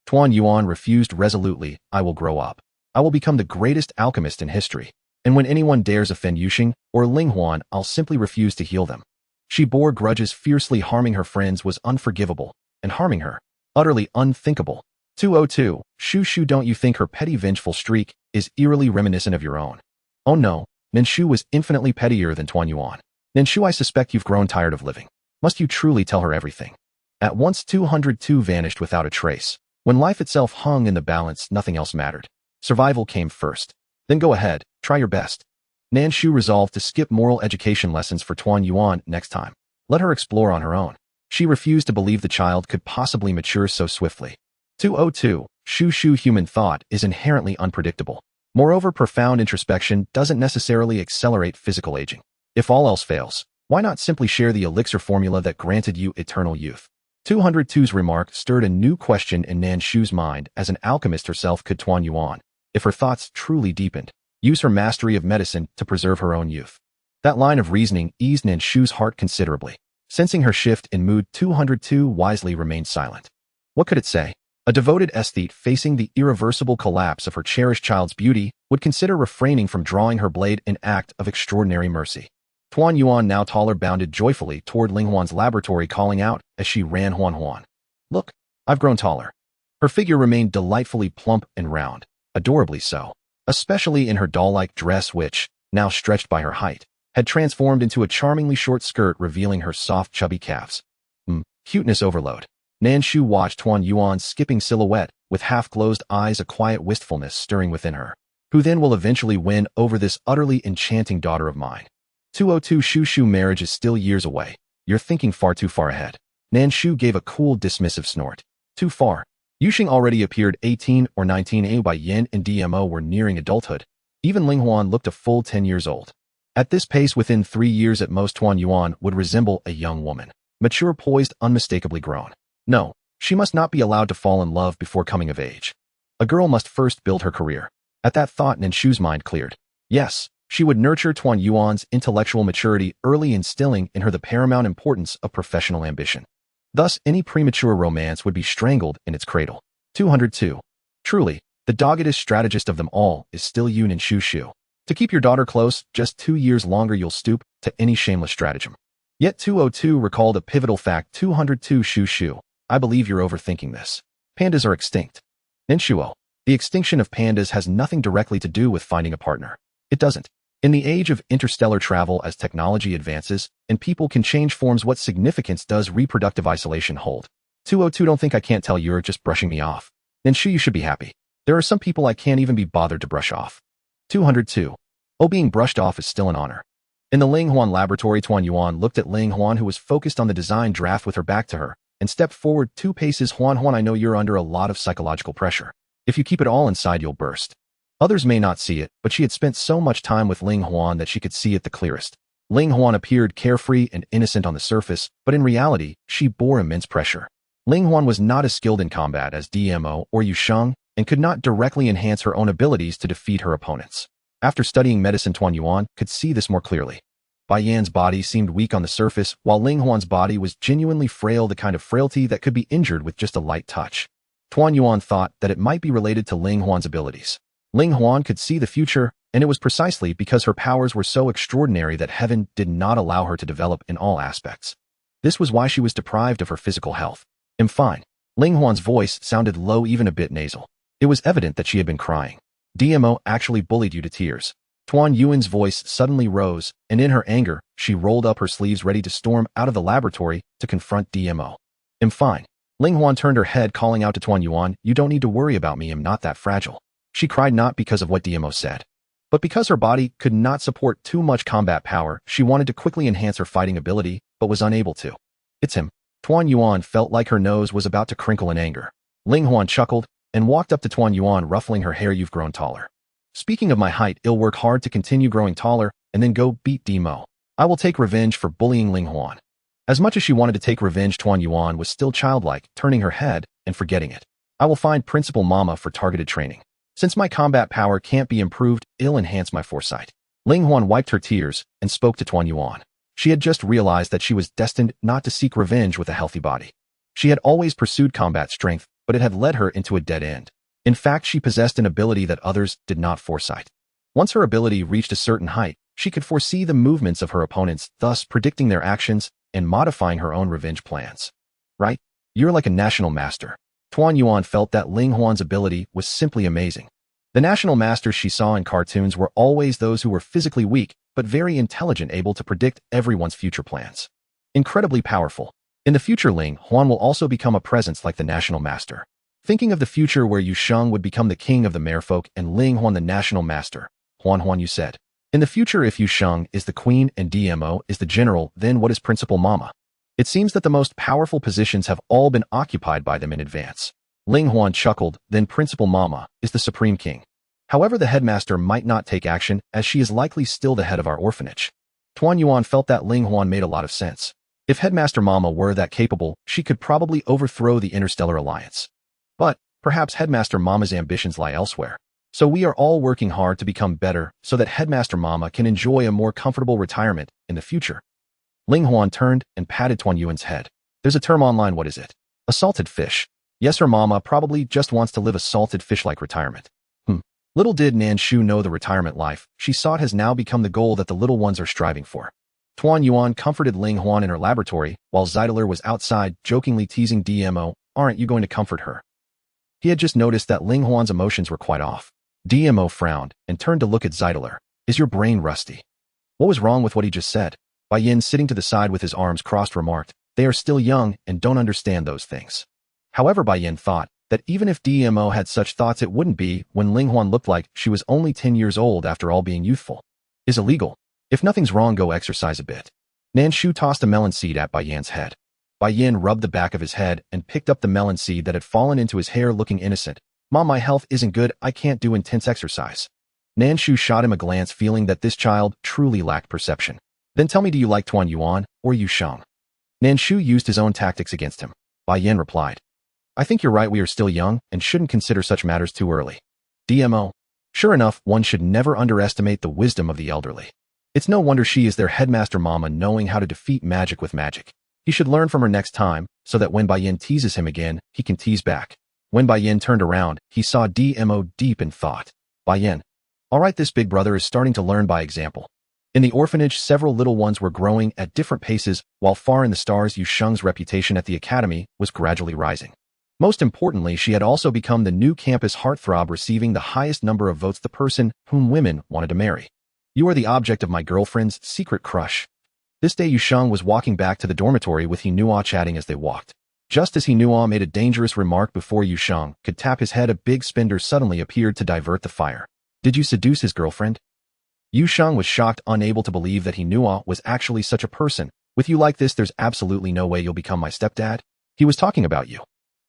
Tuan Yuan refused resolutely. I will grow up. I will become the greatest alchemist in history. And when anyone dares offend Yuxing or Ling Huan, I'll simply refuse to heal them. She bore grudges fiercely. Harming her friends was unforgivable, and harming her, utterly unthinkable. 202. Shu, don't you think her petty vengeful streak is eerily reminiscent of your own? Oh no, Nan Shu was infinitely pettier than Tuan Yuan. Nan Shu, I suspect you've grown tired of living. Must you truly tell her everything? At once 202 vanished without a trace. When life itself hung in the balance, nothing else mattered. Survival came first. Then go ahead, try your best. Nan Shu resolved to skip moral education lessons for Tuan Yuan next time. Let her explore on her own. She refused to believe the child could possibly mature so swiftly. 202. Shu, human thought is inherently unpredictable. Moreover, profound introspection doesn't necessarily accelerate physical aging. If all else fails, why not simply share the elixir formula that granted you eternal youth? 202's remark stirred a new question in Nan Shu's mind. As an alchemist herself, could Tuan Yuan, if her thoughts truly deepened, use her mastery of medicine to preserve her own youth? That line of reasoning eased Nan Shu's heart considerably. Sensing her shift in mood, 202 wisely remained silent. What could it say? A devoted aesthete facing the irreversible collapse of her cherished child's beauty would consider refraining from drawing her blade an act of extraordinary mercy. Tuan Yuan, now taller, bounded joyfully toward Ling Huan's laboratory, calling out as she ran, "Huan Huan, look, I've grown taller." Her figure remained delightfully plump and round, adorably so, especially in her doll-like dress which, now stretched by her height, had transformed into a charmingly short skirt revealing her soft, chubby calves. Cuteness overload. Nan Shu watched Tuan Yuan's skipping silhouette with half-closed eyes, a quiet wistfulness stirring within her. Who then will eventually win over this utterly enchanting daughter of mine? 202 Shu marriage is still years away. You're thinking far too far ahead. Nan Shu gave a cool, dismissive snort. Too far. Yuxing already appeared 18 or 19 by Yin and DMO were nearing adulthood. Even Ling Huan looked a full 10 years old. At this pace, within 3 years at most, Tuan Yuan would resemble a young woman. Mature, poised, unmistakably grown. No, she must not be allowed to fall in love before coming of age. A girl must first build her career. At that thought, Nan Shu's mind cleared. Yes, she would nurture Tuan Yuan's intellectual maturity early, instilling in her the paramount importance of professional ambition. Thus, any premature romance would be strangled in its cradle. 202. Truly, the doggedest strategist of them all is still you, Nan Shu. To keep your daughter close, just 2 years longer, you'll stoop to any shameless stratagem. Yet 202 recalled a pivotal fact. 202 Shu. I believe you're overthinking this. Pandas are extinct. Nan Shu, the extinction of pandas has nothing directly to do with finding a partner. It doesn't. In the age of interstellar travel, as technology advances and people can change forms, what significance does reproductive isolation hold? 202, don't think I can't tell you're just brushing me off. Nan Shu, you should be happy. There are some people I can't even be bothered to brush off. 202. Oh, being brushed off is still an honor. In the Ling Huan laboratory, Tuan Yuan looked at Ling Huan, who was focused on the design draft with her back to her, and stepped forward 2 paces. Huan, I know you're under a lot of psychological pressure. If you keep it all inside, you'll burst. Others may not see it, but she had spent so much time with Ling Huan that she could see it the clearest. Ling Huan appeared carefree and innocent on the surface, but in reality, she bore immense pressure. Ling Huan was not as skilled in combat as DMO or Yusheng, and could not directly enhance her own abilities to defeat her opponents. After studying medicine, Tuan Yuan could see this more clearly. Bai Yan's body seemed weak on the surface, while Ling Huan's body was genuinely frail, the kind of frailty that could be injured with just a light touch. Tuan Yuan thought that it might be related to Ling Huan's abilities. Ling Huan could see the future, and it was precisely because her powers were so extraordinary that heaven did not allow her to develop in all aspects. This was why she was deprived of her physical health. I'm fine. Ling Huan's voice sounded low, even a bit nasal. It was evident that she had been crying. DMO actually bullied you to tears. Tuan Yuan's voice suddenly rose, and in her anger, she rolled up her sleeves, ready to storm out of the laboratory to confront DMO. I'm fine. Ling Huan turned her head, calling out to Tuan Yuan, you don't need to worry about me, I'm not that fragile. She cried not because of what DMO said, but because her body could not support too much combat power. She wanted to quickly enhance her fighting ability, but was unable to. It's him. Tuan Yuan felt like her nose was about to crinkle in anger. Ling Huan chuckled and walked up to Tuan Yuan, ruffling her hair. You've grown taller. Speaking of my height, I'll work hard to continue growing taller and then go beat DMO. I will take revenge for bullying Ling Huan. As much as she wanted to take revenge, Tuan Yuan was still childlike, turning her head and forgetting it. I will find Principal Mama for targeted training. Since my combat power can't be improved, I'll enhance my foresight. Ling Huan wiped her tears and spoke to Tuan Yuan. She had just realized that she was destined not to seek revenge with a healthy body. She had always pursued combat strength, but it had led her into a dead end. In fact, she possessed an ability that others did not foresight. Once her ability reached a certain height, she could foresee the movements of her opponents, thus predicting their actions and modifying her own revenge plans. Right? You're like a national master. Tuan Yuan felt that Ling Huan's ability was simply amazing. The national masters she saw in cartoons were always those who were physically weak, but very intelligent, able to predict everyone's future plans. Incredibly powerful. In the future, Ling Huan will also become a presence like the national master. Thinking of the future where Yusheng would become the king of the merfolk and Ling Huan the national master. Huan, you said. In the future, if Yusheng is the queen and DMO is the general, then what is Principal Mama? It seems that the most powerful positions have all been occupied by them in advance. Ling Huan chuckled, then Principal Mama is the supreme king. However, the headmaster might not take action, as she is likely still the head of our orphanage. Tuan Yuan felt that Ling Huan made a lot of sense. If Headmaster Mama were that capable, she could probably overthrow the Interstellar Alliance. But perhaps Headmaster Mama's ambitions lie elsewhere. So we are all working hard to become better so that Headmaster Mama can enjoy a more comfortable retirement in the future. Ling Huan turned and patted Tuan Yuan's head. There's a term online, what is it? Assaulted fish. Yes, her mama probably just wants to live a salted fish-like retirement. Little did Nan Shu know the retirement life she sought has now become the goal that the little ones are striving for. Tuan Yuan comforted Ling Huan in her laboratory, while Zeidler was outside, jokingly teasing DMO, "Aren't you going to comfort her?" He had just noticed that Ling Huan's emotions were quite off. DMO frowned and turned to look at Zeidler. "Is your brain rusty?" What was wrong with what he just said? Bai Yin, sitting to the side with his arms crossed, remarked, "They are still young and don't understand those things." However, Bai Yin thought that even if DMO had such thoughts, it wouldn't be when Ling Huan looked like she was only 10 years old after all. Being youthful is illegal. If nothing's wrong, go exercise a bit. Nan Shu tossed a melon seed at Bai Yin's head. Bai Yin rubbed the back of his head and picked up the melon seed that had fallen into his hair, looking innocent. "Mom, my health isn't good. I can't do intense exercise." Nan Shu shot him a glance, feeling that this child truly lacked perception. "Then tell me, do you like Tuan Yuan or Yu Sheng?" Nan Shu used his own tactics against him. Bai Yin replied, "I think you're right. We are still young and shouldn't consider such matters too early." DMO. Sure enough, one should never underestimate the wisdom of the elderly. It's no wonder she is their headmaster mama, knowing how to defeat magic with magic. He should learn from her next time, so that when Bai Yin teases him again, he can tease back. When Bai Yin turned around, he saw DMO deep in thought. Bai Yin. All right, this big brother is starting to learn by example. In the orphanage, several little ones were growing at different paces, while far in the stars, Yu Sheng's reputation at the academy was gradually rising. Most importantly, she had also become the new campus heartthrob, receiving the highest number of votes, the person whom women wanted to marry. "You are the object of my girlfriend's secret crush." This day, Yu Sheng was walking back to the dormitory with Hinua, chatting as they walked. Just as Hinua made a dangerous remark before Yu Sheng could tap his head, a big spindle suddenly appeared to divert the fire. "Did you seduce his girlfriend?" Yu Sheng was shocked, unable to believe that Hinua was actually such a person. "With you like this, there's absolutely no way you'll become my stepdad. He was talking about you."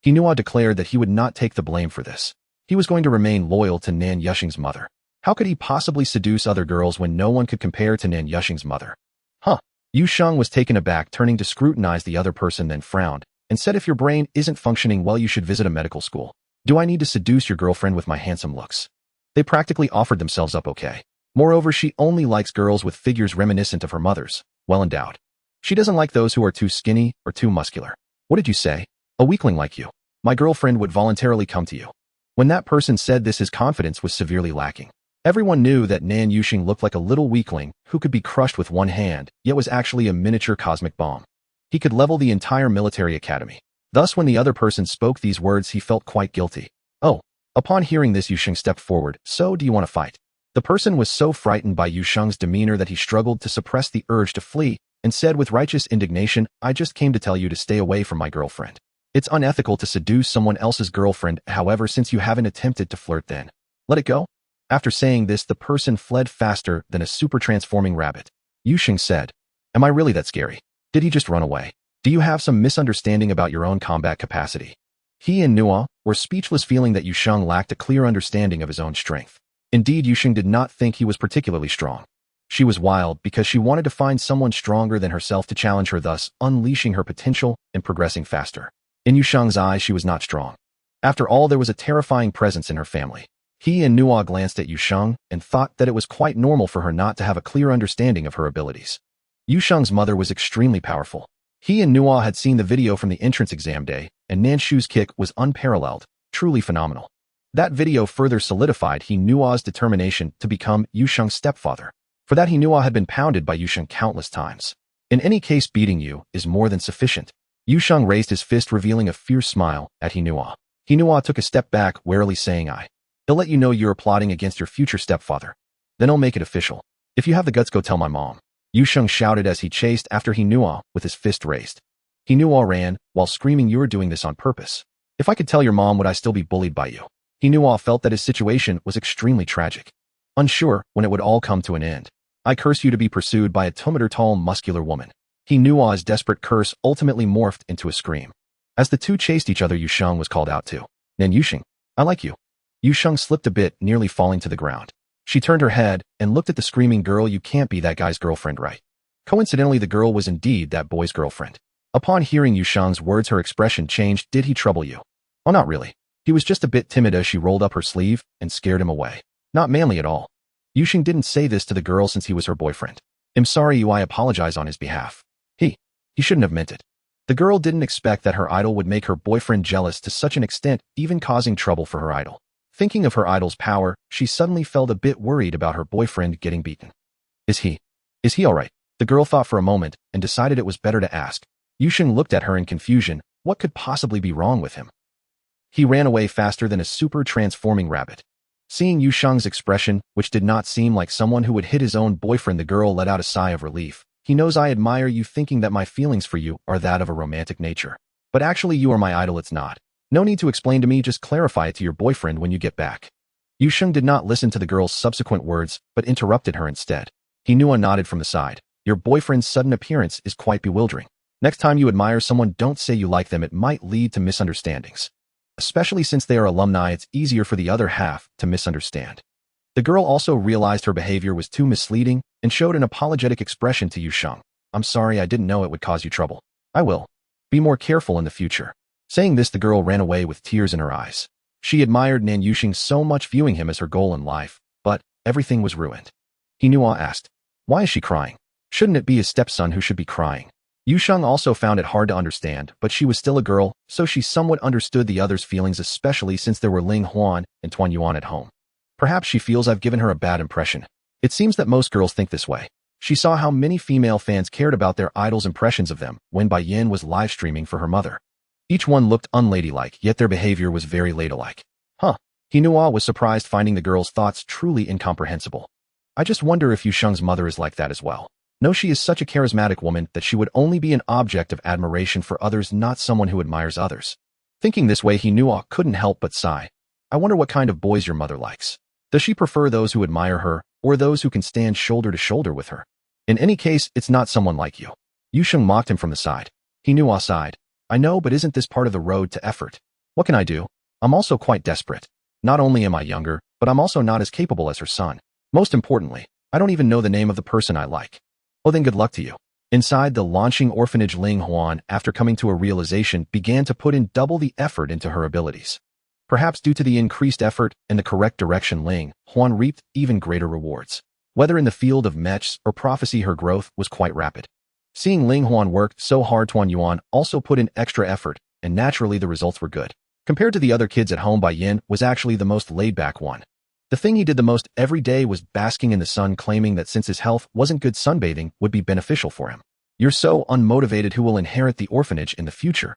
Hinua declared that he would not take the blame for this. He was going to remain loyal to Nan Yusheng's mother. How could he possibly seduce other girls when no one could compare to Nan Yusheng's mother? Yu Sheng was taken aback, turning to scrutinize the other person, then frowned and said, "If your brain isn't functioning well, you should visit a medical school. Do I need to seduce your girlfriend with my handsome looks?" They practically offered themselves up okay. Moreover, she only likes girls with figures reminiscent of her mother's, well endowed. She doesn't like those who are too skinny or too muscular. "What did you say? A weakling like you? My girlfriend would voluntarily come to you." When that person said this, his confidence was severely lacking. Everyone knew that Nan Yusheng looked like a little weakling who could be crushed with one hand, yet was actually a miniature cosmic bomb. He could level the entire military academy. Thus, when the other person spoke these words, he felt quite guilty. "Oh." Upon hearing this, Yu Sheng stepped forward. "So, do you want to fight?" The person was so frightened by Yu Sheng's demeanor that he struggled to suppress the urge to flee and said with righteous indignation, "I just came to tell you to stay away from my girlfriend. It's unethical to seduce someone else's girlfriend. However, since you haven't attempted to flirt, then let it go." After saying this, the person fled faster than a super transforming rabbit. Yu Sheng said, "Am I really that scary? Did he just run away? Do you have some misunderstanding about your own combat capacity?" He and Nua were speechless, feeling that Yu Sheng lacked a clear understanding of his own strength. Indeed, Yu Sheng did not think he was particularly strong. She was wild because she wanted to find someone stronger than herself to challenge her, thus unleashing her potential and progressing faster. In Yu Sheng's eyes, she was not strong. After all, there was a terrifying presence in her family. He and Nua glanced at Yu Sheng and thought that it was quite normal for her not to have a clear understanding of her abilities. Yu Sheng's mother was extremely powerful. He and Nua had seen the video from the entrance exam day, and Nan Shu's kick was unparalleled, truly phenomenal. That video further solidified Nua's determination to become Yu Sheng's stepfather. For that, Nua had been pounded by Yu Sheng countless times. In any case, beating you is more than sufficient. Yu Sheng raised his fist, revealing a fierce smile at Hinua. Hinua took a step back, warily saying, "He'll let you know you're plotting against your future stepfather. Then I'll make it official. If you have the guts, go tell my mom." Yu Sheng shouted as he chased after Hinua with his fist raised. Hinua ran, while screaming, "You're doing this on purpose. If I could tell your mom, would I still be bullied by you?" Hinua felt that his situation was extremely tragic, unsure when it would all come to an end. "I curse you to be pursued by a 2-meter tall, muscular woman." Hinua's desperate curse ultimately morphed into a scream. As the two chased each other, Yu Sheng was called out to. "Nan Yusheng, I like you." Yu Sheng slipped a bit, nearly falling to the ground. She turned her head and looked at the screaming girl. "You can't be that guy's girlfriend, right?" Coincidentally, the girl was indeed that boy's girlfriend. Upon hearing Yu Sheng's words, her expression changed. "Did he trouble you?" "Oh, not really. He was just a bit timid," as she rolled up her sleeve and scared him away. "Not manly at all." Yu Sheng didn't say this to the girl since he was her boyfriend. "I'm sorry, I apologize on his behalf. He shouldn't have meant it." The girl didn't expect that her idol would make her boyfriend jealous to such an extent, even causing trouble for her idol. Thinking of her idol's power, she suddenly felt a bit worried about her boyfriend getting beaten. Is he alright? The girl thought for a moment and decided it was better to ask. Yusheng looked at her in confusion. What could possibly be wrong with him? He ran away faster than a super transforming rabbit. Seeing Yusheng's expression, which did not seem like someone who would hit his own boyfriend, the girl let out a sigh of relief. He knows I admire you, thinking that my feelings for you are that of a romantic nature. But actually you are my idol, it's not. No need to explain to me, just clarify it to your boyfriend when you get back. Yusheng did not listen to the girl's subsequent words, but interrupted her instead. He nodded from the side. Your boyfriend's sudden appearance is quite bewildering. Next time you admire someone, don't say you like them, it might lead to misunderstandings. Especially since they are alumni, it's easier for the other half to misunderstand. The girl also realized her behavior was too misleading and showed an apologetic expression to Yusheng. I'm sorry, I didn't know it would cause you trouble. I will be more careful in the future. Saying this, the girl ran away with tears in her eyes. She admired Nan Yusheng so much, viewing him as her goal in life, but everything was ruined. Hinua asked, why is she crying? Shouldn't it be his stepson who should be crying? Yusheng also found it hard to understand, but she was still a girl, so she somewhat understood the others' feelings, especially since there were Ling Huan and Tuan Yuan at home. Perhaps she feels I've given her a bad impression. It seems that most girls think this way. She saw how many female fans cared about their idols' impressions of them when Bai Yin was live streaming for her mother. Each one looked unladylike, yet their behavior was very ladylike. Hinua was surprised, finding the girl's thoughts truly incomprehensible. I just wonder if Yusheng's mother is like that as well. No, she is such a charismatic woman that she would only be an object of admiration for others, not someone who admires others. Thinking this way, Hinua couldn't help but sigh. I wonder what kind of boys your mother likes. Does she prefer those who admire her, or those who can stand shoulder to shoulder with her? In any case, it's not someone like you. Yusheng mocked him from the side. Hinua sighed. I know, but isn't this part of the road to effort? What can I do? I'm also quite desperate. Not only am I younger, but I'm also not as capable as her son. Most importantly, I don't even know the name of the person I like. Oh, then good luck to you. Inside the launching orphanage, Ling Huan, after coming to a realization, began to put in double the effort into her abilities. Perhaps due to the increased effort and the correct direction, Ling Huan reaped even greater rewards. Whether in the field of mechs or prophecy, her growth was quite rapid. Seeing Ling Huan work so hard, Tuan Yuan also put in extra effort, and naturally the results were good. Compared to the other kids at home, Bai Yin was actually the most laid-back one. The thing he did the most every day was basking in the sun, claiming that since his health wasn't good, sunbathing would be beneficial for him. You're so unmotivated. Who will inherit the orphanage in the future?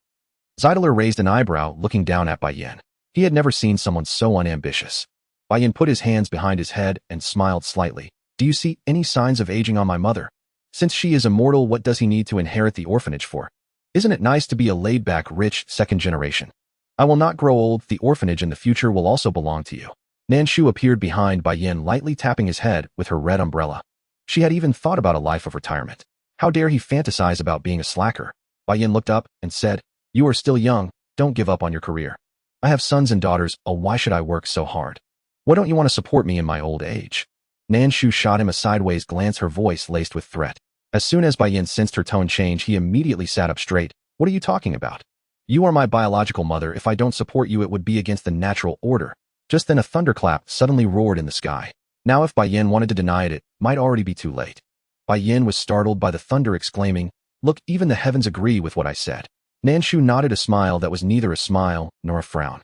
Zeidler raised an eyebrow, looking down at Bai Yin. He had never seen someone so unambitious. Bai Yin put his hands behind his head and smiled slightly. Do you see any signs of aging on my mother? Since she is immortal, what does he need to inherit the orphanage for? Isn't it nice to be a laid-back, rich second generation? I will not grow old. The orphanage in the future will also belong to you. Nan Shu appeared behind Bai Yin, lightly tapping his head with her red umbrella. She had even thought about a life of retirement. How dare he fantasize about being a slacker? Bai Yin looked up and said, You are still young, don't give up on your career. I have sons and daughters, why should I work so hard? Why don't you want to support me in my old age? Nan Shu shot him a sideways glance, her voice laced with threat. As soon as Bai Yin sensed her tone change, he immediately sat up straight. What are you talking about? You are my biological mother. If I don't support you, it would be against the natural order. Just then a thunderclap suddenly roared in the sky. Now if Bai Yin wanted to deny it, it might already be too late. Bai Yin was startled by the thunder, exclaiming, Look, even the heavens agree with what I said. Nan Shu nodded a smile that was neither a smile nor a frown.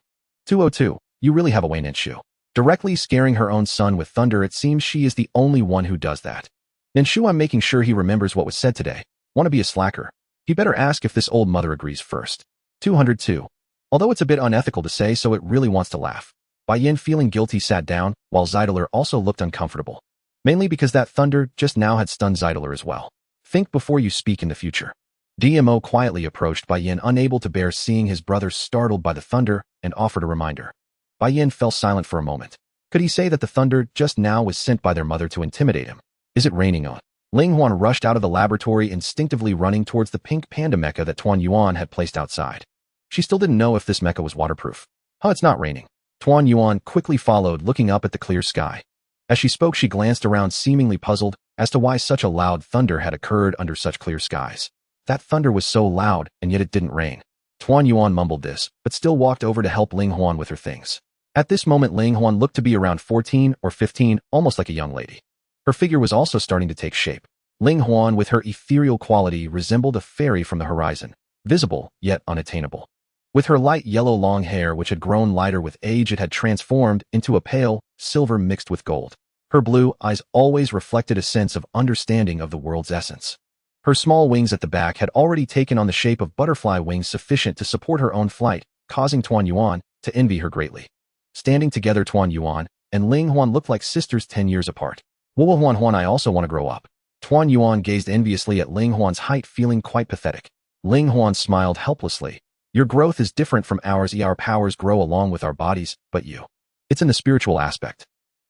202. You really have a way, Nan Shu. Directly scaring her own son with thunder, it seems she is the only one who does that. Nan Shu, I'm making sure he remembers what was said today. Want to be a slacker? He better ask if this old mother agrees first. 202. Although it's a bit unethical to say so, it really wants to laugh. Bai Yin, feeling guilty, sat down, while Zeidler also looked uncomfortable. Mainly because that thunder just now had stunned Zeidler as well. Think before you speak in the future. DMO quietly approached Bai Yin, unable to bear seeing his brother startled by the thunder, and offered a reminder. Bai Yin fell silent for a moment. Could he say that the thunder just now was sent by their mother to intimidate him? Is it raining on? Ling Huan rushed out of the laboratory, instinctively running towards the pink panda mecha that Tuan Yuan had placed outside. She still didn't know if this mecha was waterproof. It's not raining. Tuan Yuan quickly followed, looking up at the clear sky. As she spoke, she glanced around, seemingly puzzled as to why such a loud thunder had occurred under such clear skies. That thunder was so loud, and yet it didn't rain. Tuan Yuan mumbled this, but still walked over to help Ling Huan with her things. At this moment, Ling Huan looked to be around 14 or 15, almost like a young lady. Her figure was also starting to take shape. Ling Huan, with her ethereal quality, resembled a fairy from the horizon. visible, yet unattainable. With her light yellow long hair which had grown lighter with age, it had transformed into a pale silver mixed with gold. Her blue eyes always reflected a sense of understanding of the world's essence. Her small wings at the back had already taken on the shape of butterfly wings sufficient to support her own flight, causing Tuan Yuan to envy her greatly. Standing together, Tuan Yuan and Ling Huan looked like sisters 10 years apart. Whoa, Huan, I also want to grow up. Tuan Yuan gazed enviously at Ling Huan's height, feeling quite pathetic. Ling Huan smiled helplessly. Your growth is different from ours. Our powers grow along with our bodies, but you. It's in the spiritual aspect.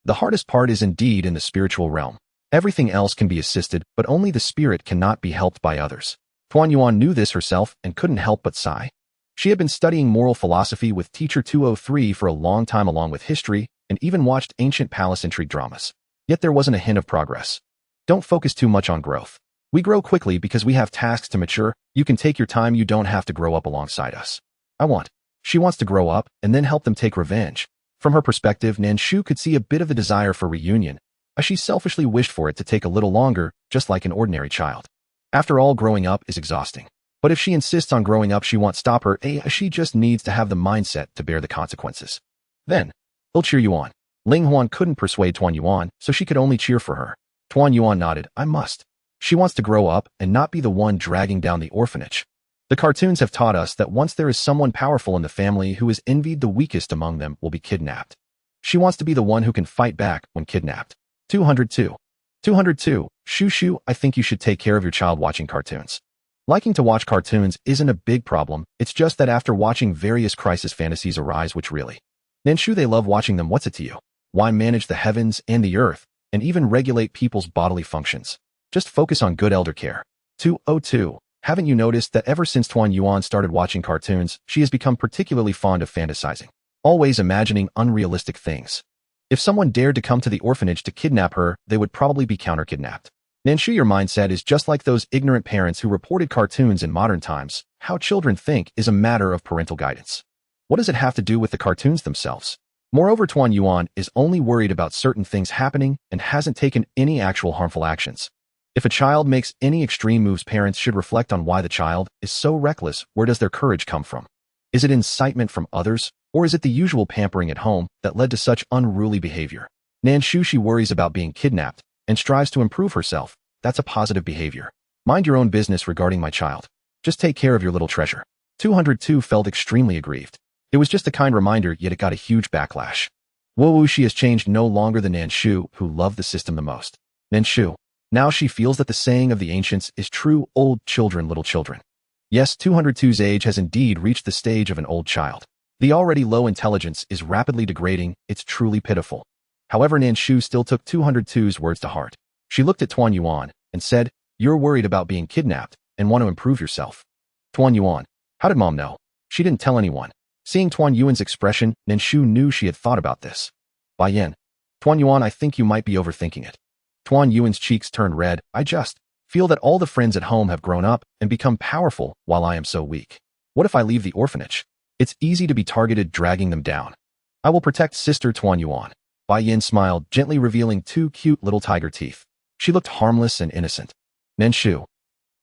The hardest part is indeed in the spiritual realm. Everything else can be assisted, but only the spirit cannot be helped by others. Tuan Yuan knew this herself and couldn't help but sigh. She had been studying moral philosophy with Teacher 203 for a long time, along with history, and even watched ancient palace intrigue dramas. Yet there wasn't a hint of progress. Don't focus too much on growth. We grow quickly because we have tasks to mature. You can take your time. You don't have to grow up alongside us. She wants to grow up and then help them take revenge. From her perspective, Nan Shu could see a bit of a desire for reunion, as she selfishly wished for it to take a little longer, just like an ordinary child. After all, growing up is exhausting. But if she insists on growing up, she won't stop her. She just needs to have the mindset to bear the consequences. Then, he'll cheer you on. Ling Huan couldn't persuade Tuan Yuan, so she could only cheer for her. Tuan Yuan nodded. I must. She wants to grow up and not be the one dragging down the orphanage. The cartoons have taught us that once there is someone powerful in the family who is envied, the weakest among them will be kidnapped. She wants to be the one who can fight back when kidnapped. 202. 202. Shu, I think you should take care of your child watching cartoons. Liking to watch cartoons isn't a big problem, it's just that after watching various crisis fantasies arise which really. Nan Shu, they love watching them. What's it to you? Why manage the heavens and the earth, and even regulate people's bodily functions? Just focus on good elder care. 202. Haven't you noticed that ever since Tuan Yuan started watching cartoons, she has become particularly fond of fantasizing, always imagining unrealistic things? If someone dared to come to the orphanage to kidnap her, they would probably be counter-kidnapped. Nan Shu, your mindset is just like those ignorant parents who reported cartoons in modern times. How children think is a matter of parental guidance. What does it have to do with the cartoons themselves? Moreover, Tuan Yuan is only worried about certain things happening and hasn't taken any actual harmful actions. If a child makes any extreme moves, parents should reflect on why the child is so reckless. Where does their courage come from? Is it incitement from others, or is it the usual pampering at home that led to such unruly behavior? Nan Shu, she worries about being kidnapped and strives to improve herself. That's a positive behavior. Mind your own business regarding my child. Just take care of your little treasure. 202 felt extremely aggrieved. It was just a kind reminder, yet it got a huge backlash. Whoa, she has changed, no longer the Nan Shu who loved the system the most. Nan Shu. Now she feels that the saying of the ancients is true: old children, little children. Yes, 202's age has indeed reached the stage of an old child. The already low intelligence is rapidly degrading. It's truly pitiful. However, Nan Shu still took 202's words to heart. She looked at Tuan Yuan and said, you're worried about being kidnapped and want to improve yourself. Tuan Yuan. How did mom know? She didn't tell anyone. Seeing Tuan Yuan's expression, Nan Shu knew she had thought about this. Bai Yan. Tuan Yuan, I think you might be overthinking it. Tuan Yuan's cheeks turned red. I just feel that all the friends at home have grown up and become powerful while I am so weak. What if I leave the orphanage? It's easy to be targeted, dragging them down. I will protect Sister Tuan Yuan. Bai Yin smiled, gently revealing 2 cute little tiger teeth. She looked harmless and innocent. Nan Shu.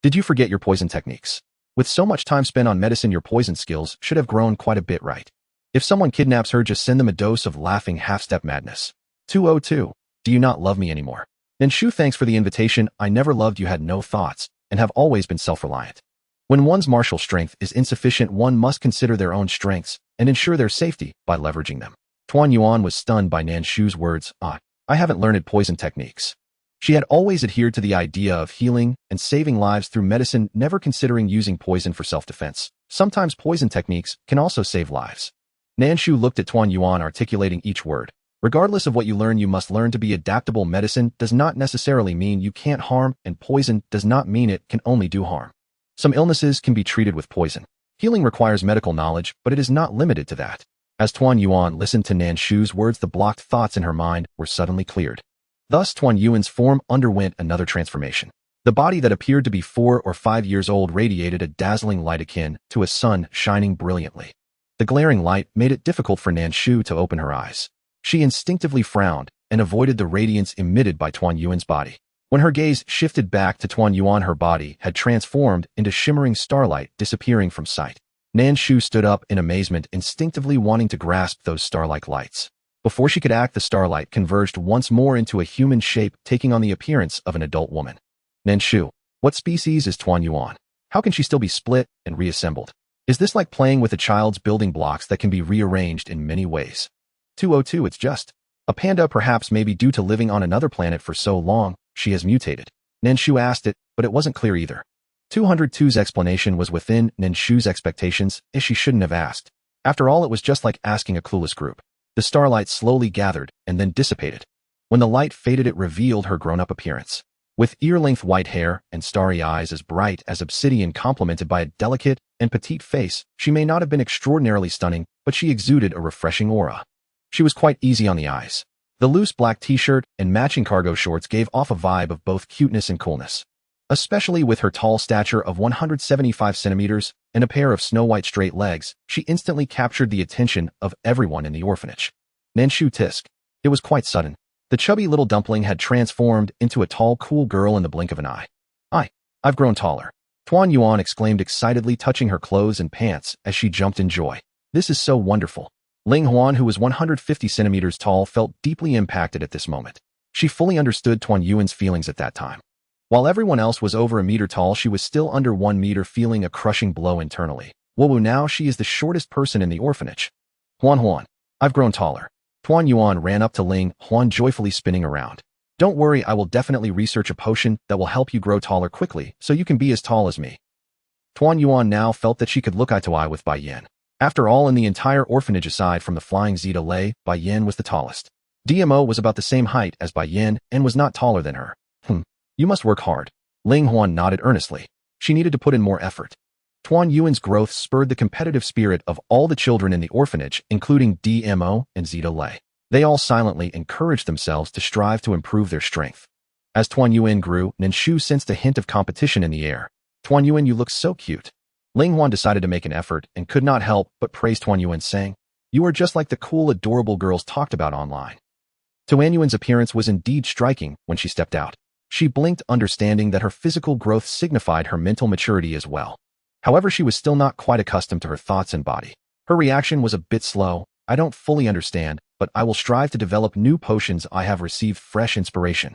Did you forget your poison techniques? With so much time spent on medicine, your poison skills should have grown quite a bit, right? If someone kidnaps her, just send them a dose of laughing half-step madness. 202. Do you not love me anymore? Nan Shu, thanks for the invitation. I never loved you, had no thoughts, and have always been self-reliant. When one's martial strength is insufficient, one must consider their own strengths and ensure their safety by leveraging them. Tuan Yuan was stunned by Nan Shu's words. I haven't learned poison techniques. She had always adhered to the idea of healing and saving lives through medicine, never considering using poison for self-defense. Sometimes poison techniques can also save lives. Nan Shu looked at Tuan Yuan, articulating each word. Regardless of what you learn, you must learn to be adaptable. Medicine does not necessarily mean you can't harm, and poison does not mean it can only do harm. Some illnesses can be treated with poison. Healing requires medical knowledge, but it is not limited to that. As Tuan Yuan listened to Nan Shu's words, the blocked thoughts in her mind were suddenly cleared. Thus, Tuan Yuan's form underwent another transformation. The body that appeared to be 4 or 5 years old radiated a dazzling light akin to a sun shining brilliantly. The glaring light made it difficult for Nan Shu to open her eyes. She instinctively frowned and avoided the radiance emitted by Tuan Yuan's body. When her gaze shifted back to Tuan Yuan, her body had transformed into shimmering starlight, disappearing from sight. Nan Shu stood up in amazement, instinctively wanting to grasp those star-like lights. Before she could act, the starlight converged once more into a human shape, taking on the appearance of an adult woman. Nan Shu, what species is Tuan Yuan? How can she still be split and reassembled? Is this like playing with a child's building blocks that can be rearranged in many ways? 202 It's just a panda, perhaps maybe due to living on another planet for so long, she has mutated. Nan Shu asked it, but it wasn't clear either. 202's explanation was within Nan Shu's expectations, as she shouldn't have asked. After all, it was just like asking a clueless group. The starlight slowly gathered and then dissipated. When the light faded, it revealed her grown-up appearance. With ear-length white hair and starry eyes as bright as obsidian complemented by a delicate and petite face, she may not have been extraordinarily stunning, but she exuded a refreshing aura. She was quite easy on the eyes. The loose black t-shirt and matching cargo shorts gave off a vibe of both cuteness and coolness. Especially with her tall stature of 175 centimeters and a pair of snow-white straight legs, she instantly captured the attention of everyone in the orphanage. Nan Shu tisk. It was quite sudden. The chubby little dumpling had transformed into a tall, cool girl in the blink of an eye. I've grown taller. Tuan Yuan exclaimed excitedly, touching her clothes and pants as she jumped in joy. This is so wonderful. Ling Huan, who was 150 centimeters tall, felt deeply impacted at this moment. She fully understood Tuan Yuan's feelings at that time. While everyone else was over a meter tall, she was still under 1 meter, feeling a crushing blow internally. Whoa, now she is the shortest person in the orphanage. Huan, I've grown taller. Tuan Yuan ran up to Ling Huan, joyfully spinning around. Don't worry, I will definitely research a potion that will help you grow taller quickly, so you can be as tall as me. Tuan Yuan now felt that she could look eye to eye with Bai Yin. After all, in the entire orphanage aside from the flying Zeta Lei, Bai Yin was the tallest. DMO was about the same height as Bai Yin and was not taller than her. You must work hard. Ling Huan nodded earnestly. She needed to put in more effort. Tuan Yuan's growth spurred the competitive spirit of all the children in the orphanage, including DMO and Zeta Lei. They all silently encouraged themselves to strive to improve their strength. As Tuan Yuan grew, Nan Shu sensed a hint of competition in the air. Tuan Yuan, you look so cute. Ling Huan decided to make an effort and could not help but praise Tuan Yuan, saying, You are just like the cool, adorable girls talked about online. Tuan Yuan's appearance was indeed striking when she stepped out. She blinked, understanding that her physical growth signified her mental maturity as well. However, she was still not quite accustomed to her thoughts and body. Her reaction was a bit slow. I don't fully understand, but I will strive to develop new potions. I have received fresh inspiration.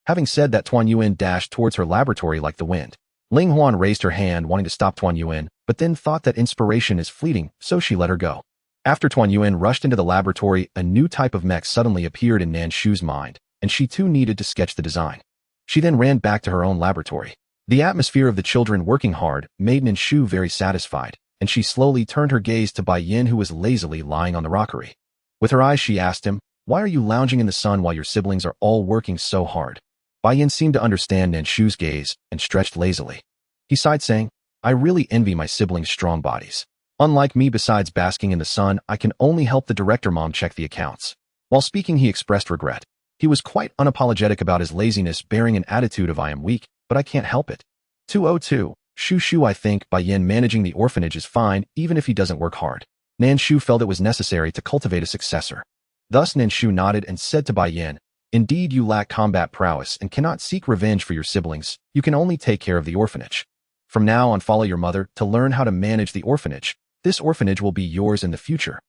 Having said that, Tuan Yuan dashed towards her laboratory like the wind. Ling Huan raised her hand, wanting to stop Tuan Yuan, but then thought that inspiration is fleeting, so she let her go. After Tuan Yuan rushed into the laboratory, a new type of mech suddenly appeared in Nan Shu's mind, and she too needed to sketch the design. She then ran back to her own laboratory. The atmosphere of the children working hard made Nan Shu very satisfied, and she slowly turned her gaze to Bai Yin, who was lazily lying on the rockery. With her eyes, she asked him, Why are you lounging in the sun while your siblings are all working so hard? Bai Yin seemed to understand Nan Shu's gaze and stretched lazily. He sighed, saying, I really envy my siblings' strong bodies. Unlike me, besides basking in the sun, I can only help the director mom check the accounts. While speaking, he expressed regret. He was quite unapologetic about his laziness, bearing an attitude of I am weak, but I can't help it. 202. Shu, I think Bai Yin managing the orphanage is fine, even if he doesn't work hard. Nan Shu felt it was necessary to cultivate a successor. Thus Nan Shu nodded and said to Bai Yin, Indeed, you lack combat prowess and cannot seek revenge for your siblings. You can only take care of the orphanage. From now on, follow your mother to learn how to manage the orphanage. This orphanage will be yours in the future.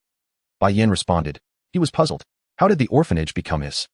Bai Yin responded. He was puzzled. How did the orphanage become his?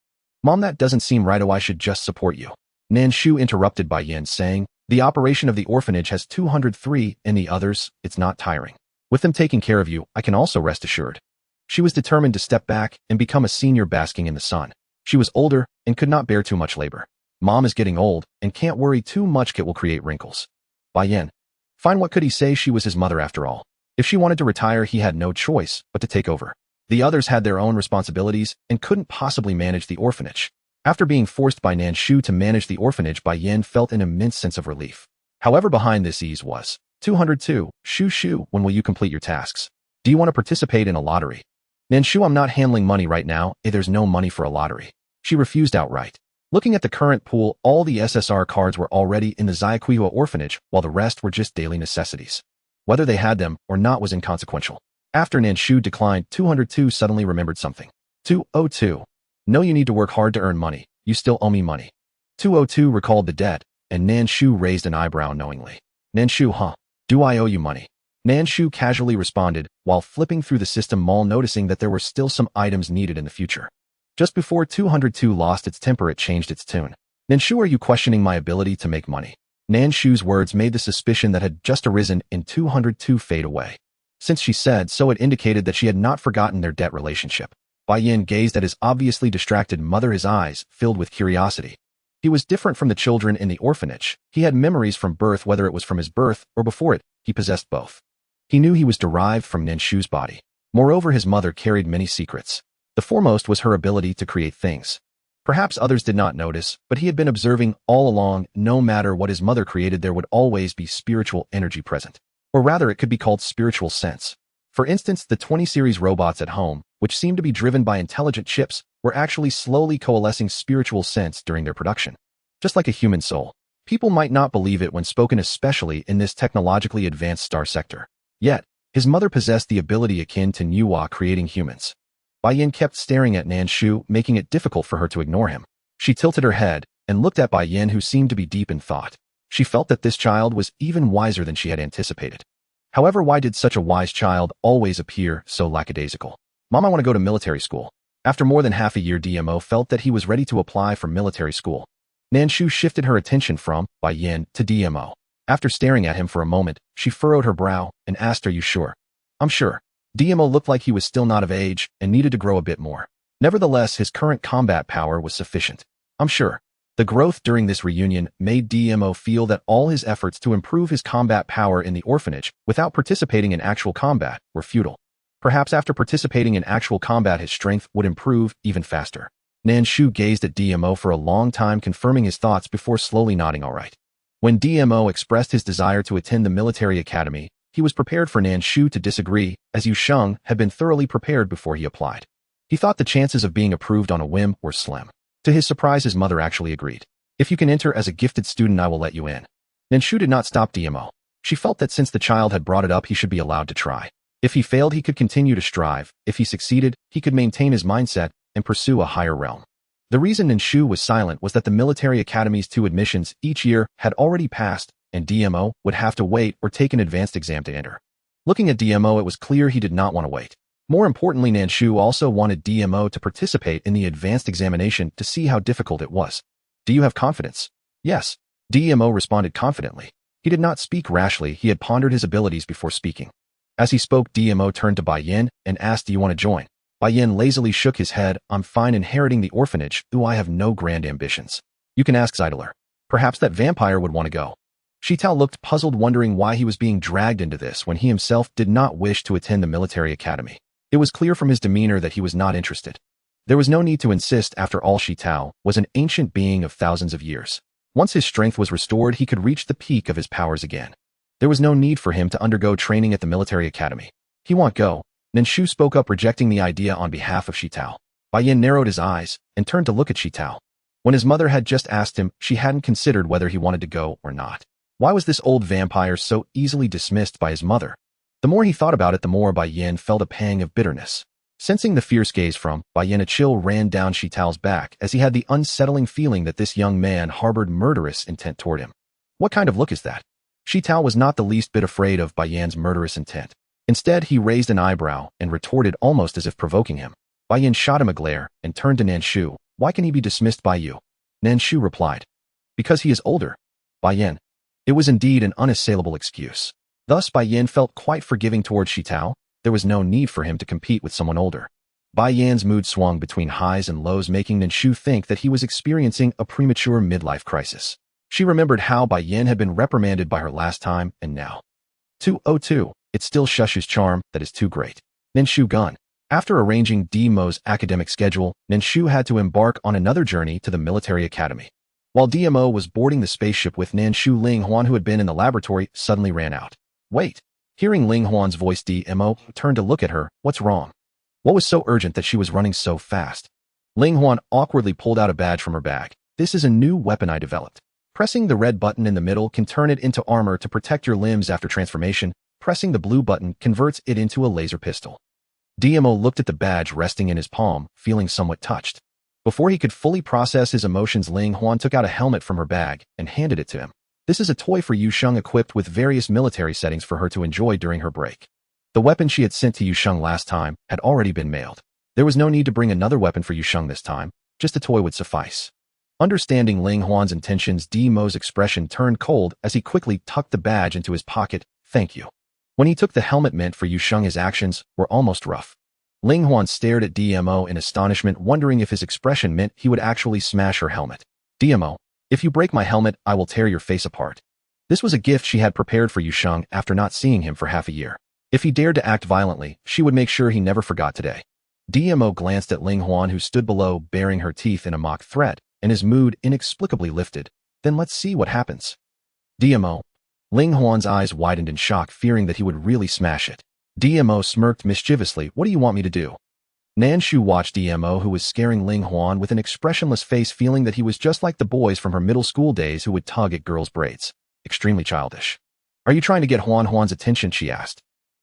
Mom, that doesn't seem right. I should just support you. Nan Shu interrupted Bai Yin, saying, The operation of the orphanage has 203 and the others, it's not tiring. With them taking care of you, I can also rest assured. She was determined to step back and become a senior, basking in the sun. She was older and could not bear too much labor. Mom is getting old and can't worry too much. It will create wrinkles. Bai Yin. Fine, what could he say? She was his mother after all. If she wanted to retire, he had no choice but to take over. The others had their own responsibilities and couldn't possibly manage the orphanage. After being forced by Nan Shu to manage the orphanage, Bai Yin felt an immense sense of relief. However, behind this ease was 202. Shu, when will you complete your tasks? Do you want to participate in a lottery? Nan Shu, I'm not handling money right now. There's no money for a lottery. She refused outright. Looking at the current pool, all the SSR cards were already in the Xiaoquihua orphanage, while the rest were just daily necessities. Whether they had them or not was inconsequential. After Nan Shu declined, 202 suddenly remembered something. 202. No, you need to work hard to earn money. You still owe me money. 202 recalled the debt, and Nan Shu raised an eyebrow knowingly. Nan Shu, huh? Do I owe you money? Nan Shu casually responded, while flipping through the system mall noticing that there were still some items needed in the future. Just before 202 lost its temper, it changed its tune. Nan Shu, are you questioning my ability to make money? Nan Shu's words made the suspicion that had just arisen in 202 fade away. Since she said so, it indicated that she had not forgotten their debt relationship. Bai Yin gazed at his obviously distracted mother, his eyes filled with curiosity. He was different from the children in the orphanage. He had memories from birth, whether it was from his birth or before it, he possessed both. He knew he was derived from Nan Shu's body. Moreover, his mother carried many secrets. The foremost was her ability to create things. Perhaps others did not notice, but he had been observing all along. No matter what his mother created, there would always be spiritual energy present. Or rather, it could be called spiritual sense. For instance, the 20 series robots at home, which seemed to be driven by intelligent chips, were actually slowly coalescing spiritual sense during their production. Just like a human soul. People might not believe it when spoken, especially in this technologically advanced star sector. Yet, his mother possessed the ability akin to Nuwa creating humans. Bai Yin kept staring at Nan Shu, making it difficult for her to ignore him. She tilted her head and looked at Bai Yin, who seemed to be deep in thought. She felt that this child was even wiser than she had anticipated. However, why did such a wise child always appear so lackadaisical? Mom, I want to go to military school. After more than half a year, DMO felt that he was ready to apply for military school. Nan Shu shifted her attention from Bai Yin to DMO. After staring at him for a moment, she furrowed her brow and asked, are you sure? I'm sure. DMO looked like he was still not of age and needed to grow a bit more. Nevertheless, his current combat power was sufficient. I'm sure. The growth during this reunion made DMO feel that all his efforts to improve his combat power in the orphanage without participating in actual combat were futile. Perhaps after participating in actual combat, his strength would improve even faster. Nan Shu gazed at DMO for a long time, confirming his thoughts before slowly nodding all right. When DMO expressed his desire to attend the military academy, he was prepared for Nan Shu to disagree, as Yu Sheng had been thoroughly prepared before he applied. He thought the chances of being approved on a whim were slim. To his surprise, his mother actually agreed. If you can enter as a gifted student, I will let you in. Nan Shu did not stop DMO. She felt that since the child had brought it up, he should be allowed to try. If he failed, he could continue to strive. If he succeeded, he could maintain his mindset and pursue a higher realm. The reason Nan Shu was silent was that the military academy's 2 admissions each year had already passed, and DMO would have to wait or take an advanced exam to enter. Looking at DMO, it was clear he did not want to wait. More importantly, Nan Shu also wanted DMO to participate in the advanced examination to see how difficult it was. Do you have confidence? Yes. DMO responded confidently. He did not speak rashly. He had pondered his abilities before speaking. As he spoke, DMO turned to Bai Yin and asked, do you want to join? Bai Yin lazily shook his head. I'm fine inheriting the orphanage, though I have no grand ambitions. You can ask Zeidler. Perhaps that vampire would want to go. Shi Tao looked puzzled, wondering why he was being dragged into this when he himself did not wish to attend the military academy. It was clear from his demeanor that he was not interested. There was no need to insist. After all, Shi Tao was an ancient being of thousands of years. Once his strength was restored, he could reach the peak of his powers again. There was no need for him to undergo training at the military academy. He won't go. Nan Shu spoke up, rejecting the idea on behalf of Shi Tao. Bai Yin narrowed his eyes and turned to look at Shi Tao. When his mother had just asked him, she hadn't considered whether he wanted to go or not. Why was this old vampire so easily dismissed by his mother? The more he thought about it, the more Bai Yin felt a pang of bitterness. Sensing the fierce gaze from Bai Yin, a chill ran down Shi Tao's back as he had the unsettling feeling that this young man harbored murderous intent toward him. What kind of look is that? Shi Tao was not the least bit afraid of Bai Yin's murderous intent. Instead, he raised an eyebrow and retorted almost as if provoking him. Bai Yin shot him a glare and turned to Nan Shu. Why can he be dismissed by you? Nan Shu replied. Because he is older. Bai Yin. It was indeed an unassailable excuse. Thus, Bai Yin felt quite forgiving towards Shi Tao. There was no need for him to compete with someone older. Bai Yin's mood swung between highs and lows, making Nan Shu think that he was experiencing a premature midlife crisis. She remembered how Bai Yin had been reprimanded by her last time, and now. 202. It still Shushu's charm that is too great. Nan Shu gone. After arranging DMO's academic schedule, Nan Shu had to embark on another journey to the military academy. While DMO was boarding the spaceship with Nan Shu, Ling Huan, who had been in the laboratory, suddenly ran out. Wait. Hearing Ling Huan's voice, DMO turned to look at her. What's wrong? What was so urgent that she was running so fast? Ling Huan awkwardly pulled out a badge from her bag. This is a new weapon I developed. Pressing the red button in the middle can turn it into armor to protect your limbs after transformation. Pressing the blue button converts it into a laser pistol. DMO looked at the badge resting in his palm, feeling somewhat touched. Before he could fully process his emotions, Ling Huan took out a helmet from her bag and handed it to him. This is a toy for Yusheng, equipped with various military settings for her to enjoy during her break. The weapon she had sent to Yusheng last time had already been mailed. There was no need to bring another weapon for Yusheng this time, just a toy would suffice. Understanding Ling Huan's intentions, Dimo's expression turned cold as he quickly tucked the badge into his pocket. Thank you. When he took the helmet meant for Yusheng, his actions were almost rough. Ling Huan stared at Dmo in astonishment, wondering if his expression meant he would actually smash her helmet. Dmo, if you break my helmet, I will tear your face apart. This was a gift she had prepared for Yusheng after not seeing him for half a year. If he dared to act violently, she would make sure he never forgot today. Dmo glanced at Ling Huan, who stood below, baring her teeth in a mock threat, and his mood inexplicably lifted. Then let's see what happens. Dmo. Ling Huan's eyes widened in shock, fearing that he would really smash it. Dmo smirked mischievously. What do you want me to do? Nan Shu watched Dmo, who was scaring Ling Huan with an expressionless face, feeling that he was just like the boys from her middle school days who would tug at girls' braids. Extremely childish. Are you trying to get Huan's attention? She asked.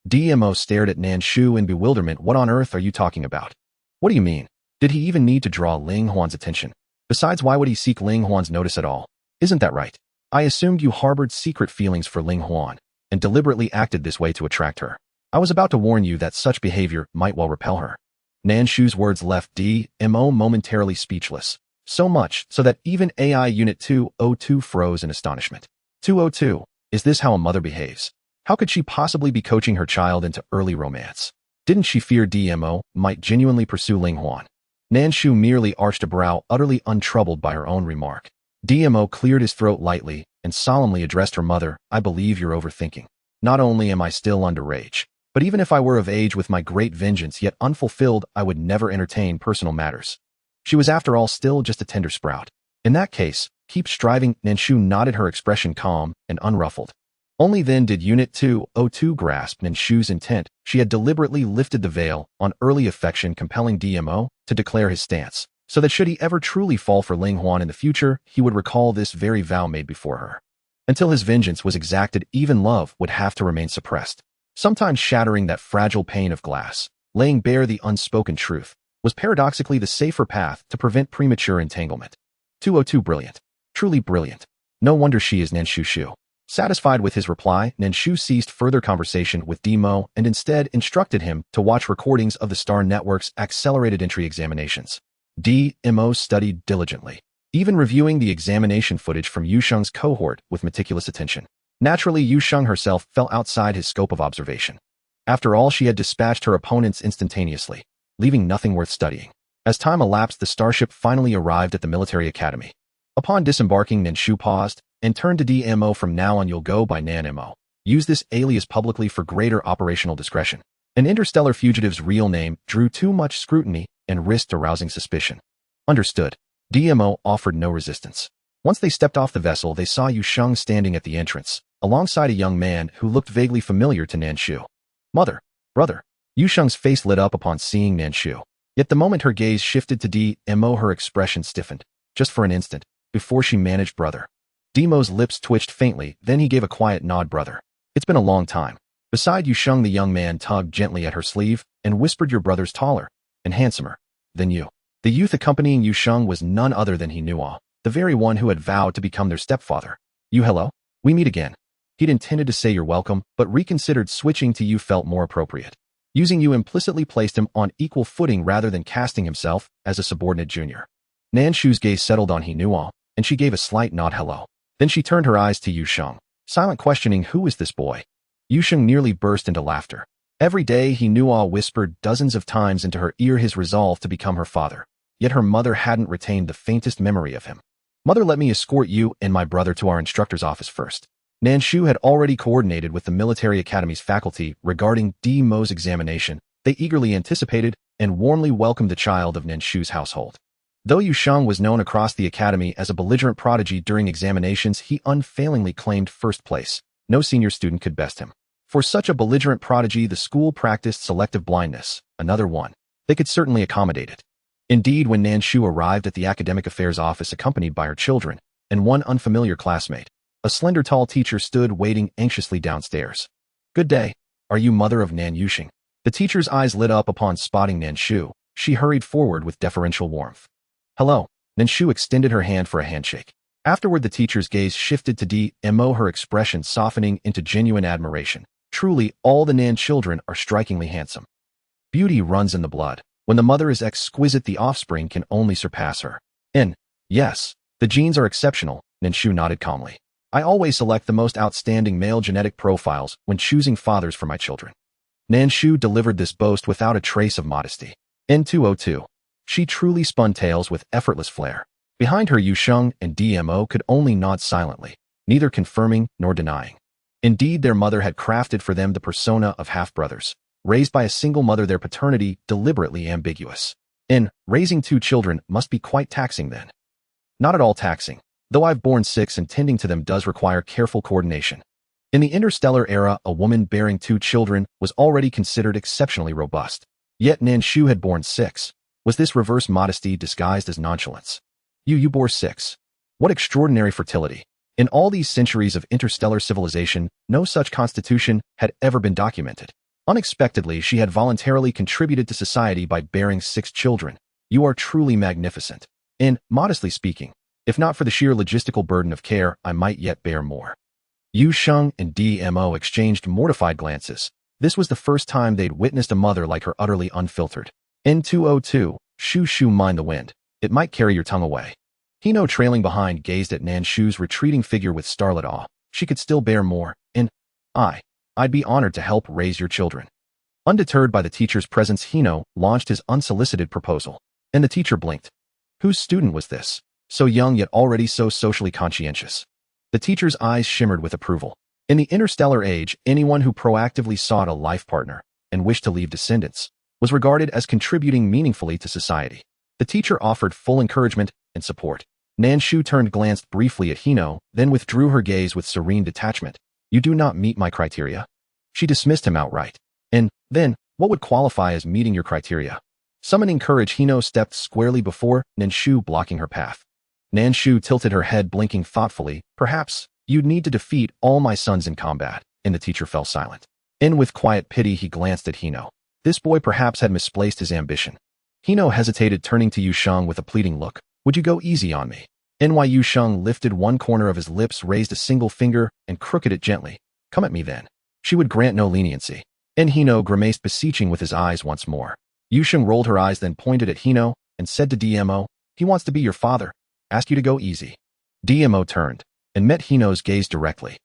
Dmo stared at Nan Shu in bewilderment. What on earth are you talking about? What do you mean? Did he even need to draw Ling Huan's attention? Besides, why would he seek Ling Huan's notice at all? Isn't that right? I assumed you harbored secret feelings for Ling Huan and deliberately acted this way to attract her. I was about to warn you that such behavior might well repel her. Nan Shu's words left Dmo momentarily speechless, so much so that even AI Unit 202 froze in astonishment. 202, is this how a mother behaves? How could she possibly be coaching her child into early romance? Didn't she fear Dmo might genuinely pursue Ling Huan? Nan Shu merely arched a brow, utterly untroubled by her own remark. Dmo cleared his throat lightly and solemnly addressed her mother. I believe you're overthinking. Not only am I still underage, but even if I were of age with my great vengeance yet unfulfilled, I would never entertain personal matters. She was after all still just a tender sprout. In that case, keep striving. Nan Shu nodded, her expression calm and unruffled. Only then did Unit 202 grasp Nan Shu's intent. She had deliberately lifted the veil on early affection, compelling Dmo to declare his stance, so that should he ever truly fall for Ling Huan in the future, he would recall this very vow made before her. Until his vengeance was exacted, even love would have to remain suppressed. Sometimes shattering that fragile pane of glass, laying bare the unspoken truth, was paradoxically the safer path to prevent premature entanglement. 202 brilliant. Truly brilliant. No wonder she is Nan Shu. Satisfied with his reply, Nan Shu ceased further conversation with Dmo and instead instructed him to watch recordings of the Star Network's accelerated entry examinations. Dmo studied diligently, even reviewing the examination footage from Yusheng's cohort with meticulous attention. Naturally, Yusheng herself fell outside his scope of observation. After all, she had dispatched her opponents instantaneously, leaving nothing worth studying. As time elapsed, the starship finally arrived at the military academy. Upon disembarking, Nan Shu paused and turned to Dmo. From now on, you'll go by Nan Mo. Use this alias publicly for greater operational discretion. An interstellar fugitive's real name drew too much scrutiny and risked arousing suspicion. Understood. Dmo offered no resistance. Once they stepped off the vessel, they saw Yusheng standing at the entrance, alongside a young man who looked vaguely familiar to Nan Shu. Mother, brother. Yusheng's face lit up upon seeing Nan Shu. Yet the moment her gaze shifted to Dmo, her expression stiffened, just for an instant, before she managed brother. Dmo's lips twitched faintly, then he gave a quiet nod. Brother. It's been a long time. Beside Yusheng, the young man tugged gently at her sleeve and whispered, your brother's taller and handsomer than you. The youth accompanying Yusheng was none other than Hinua, the very one who had vowed to become their stepfather. You hello? We meet again. He'd intended to say you're welcome, but reconsidered, switching to you felt more appropriate. Using you implicitly placed him on equal footing rather than casting himself as a subordinate junior. Nan Shu's gaze settled on Hinua, and she gave a slight nod hello. Then she turned her eyes to Yusheng, silent questioning, who is this boy? Yusheng nearly burst into laughter. Every day, Hinua whispered dozens of times into her ear his resolve to become her father, yet her mother hadn't retained the faintest memory of him. Mother, let me escort you and my brother to our instructor's office first. Nan Shu had already coordinated with the military academy's faculty regarding Dmo's examination. They eagerly anticipated and warmly welcomed the child of Nan Shu's household. Though Yusheng was known across the academy as a belligerent prodigy during examinations, he unfailingly claimed first place. No senior student could best him. For such a belligerent prodigy, the school practiced selective blindness, another one. They could certainly accommodate it. Indeed, when Nan Shu arrived at the academic affairs office accompanied by her children and one unfamiliar classmate, a slender tall teacher stood waiting anxiously downstairs. Good day. Are you mother of Nan Yusheng? The teacher's eyes lit up upon spotting Nan Shu. She hurried forward with deferential warmth. Hello. Nan Shu extended her hand for a handshake. Afterward, the teacher's gaze shifted to DMO, her expression softening into genuine admiration. Truly, all the Nan children are strikingly handsome. Beauty runs in the blood. When the mother is exquisite, the offspring can only surpass her. Yes, the genes are exceptional, Nan Shu nodded calmly. I always select the most outstanding male genetic profiles when choosing fathers for my children. Nan Shu delivered this boast without a trace of modesty. N202. She truly spun tales with effortless flair. Behind her, Yu Sheng and DMO could only nod silently, neither confirming nor denying. Indeed, their mother had crafted for them the persona of half-brothers, raised by a single mother, their paternity deliberately ambiguous. Raising two children must be quite taxing then. Not at all taxing, though I've borne 6 and tending to them does require careful coordination. In the interstellar era, a woman bearing 2 children was already considered exceptionally robust. Yet Nan Shu had borne 6. Was this reverse modesty disguised as nonchalance? You bore 6. What extraordinary fertility. In all these centuries of interstellar civilization, no such constitution had ever been documented. Unexpectedly, she had voluntarily contributed to society by bearing 6 children. You are truly magnificent. Modestly speaking, if not for the sheer logistical burden of care, I might yet bear more. Yu Sheng and DMO exchanged mortified glances. This was the first time they'd witnessed a mother like her utterly unfiltered. N202, Shu mind the wind. It might carry your tongue away. Hino, trailing behind, gazed at Nan Shu's retreating figure with starlit awe. She could still bear more. I'd be honored to help raise your children. Undeterred by the teacher's presence, Hino launched his unsolicited proposal. And the teacher blinked. Whose student was this? So young yet already so socially conscientious. The teacher's eyes shimmered with approval. In the interstellar age, anyone who proactively sought a life partner and wished to leave descendants was regarded as contributing meaningfully to society. The teacher offered full encouragement and support. Nan Shu glanced briefly at Hino, then withdrew her gaze with serene detachment. You do not meet my criteria. She dismissed him outright. And then, what would qualify as meeting your criteria? Summoning courage, Hino stepped squarely before Nan Shu, blocking her path. Nan Shu tilted her head, blinking thoughtfully. Perhaps you'd need to defeat all my sons in combat. And the teacher fell silent. With quiet pity, he glanced at Hino. This boy perhaps had misplaced his ambition. Hino hesitated, turning to Yu Sheng with a pleading look. Would you go easy on me? Yu Sheng lifted one corner of his lips, raised a single finger, and crooked it gently. Come at me then. She would grant no leniency. Hino grimaced, beseeching with his eyes once more. Yu Sheng rolled her eyes, then pointed at Hino and said to DMO, he wants to be your father. Ask you to go easy. DMO turned and met Hino's gaze directly.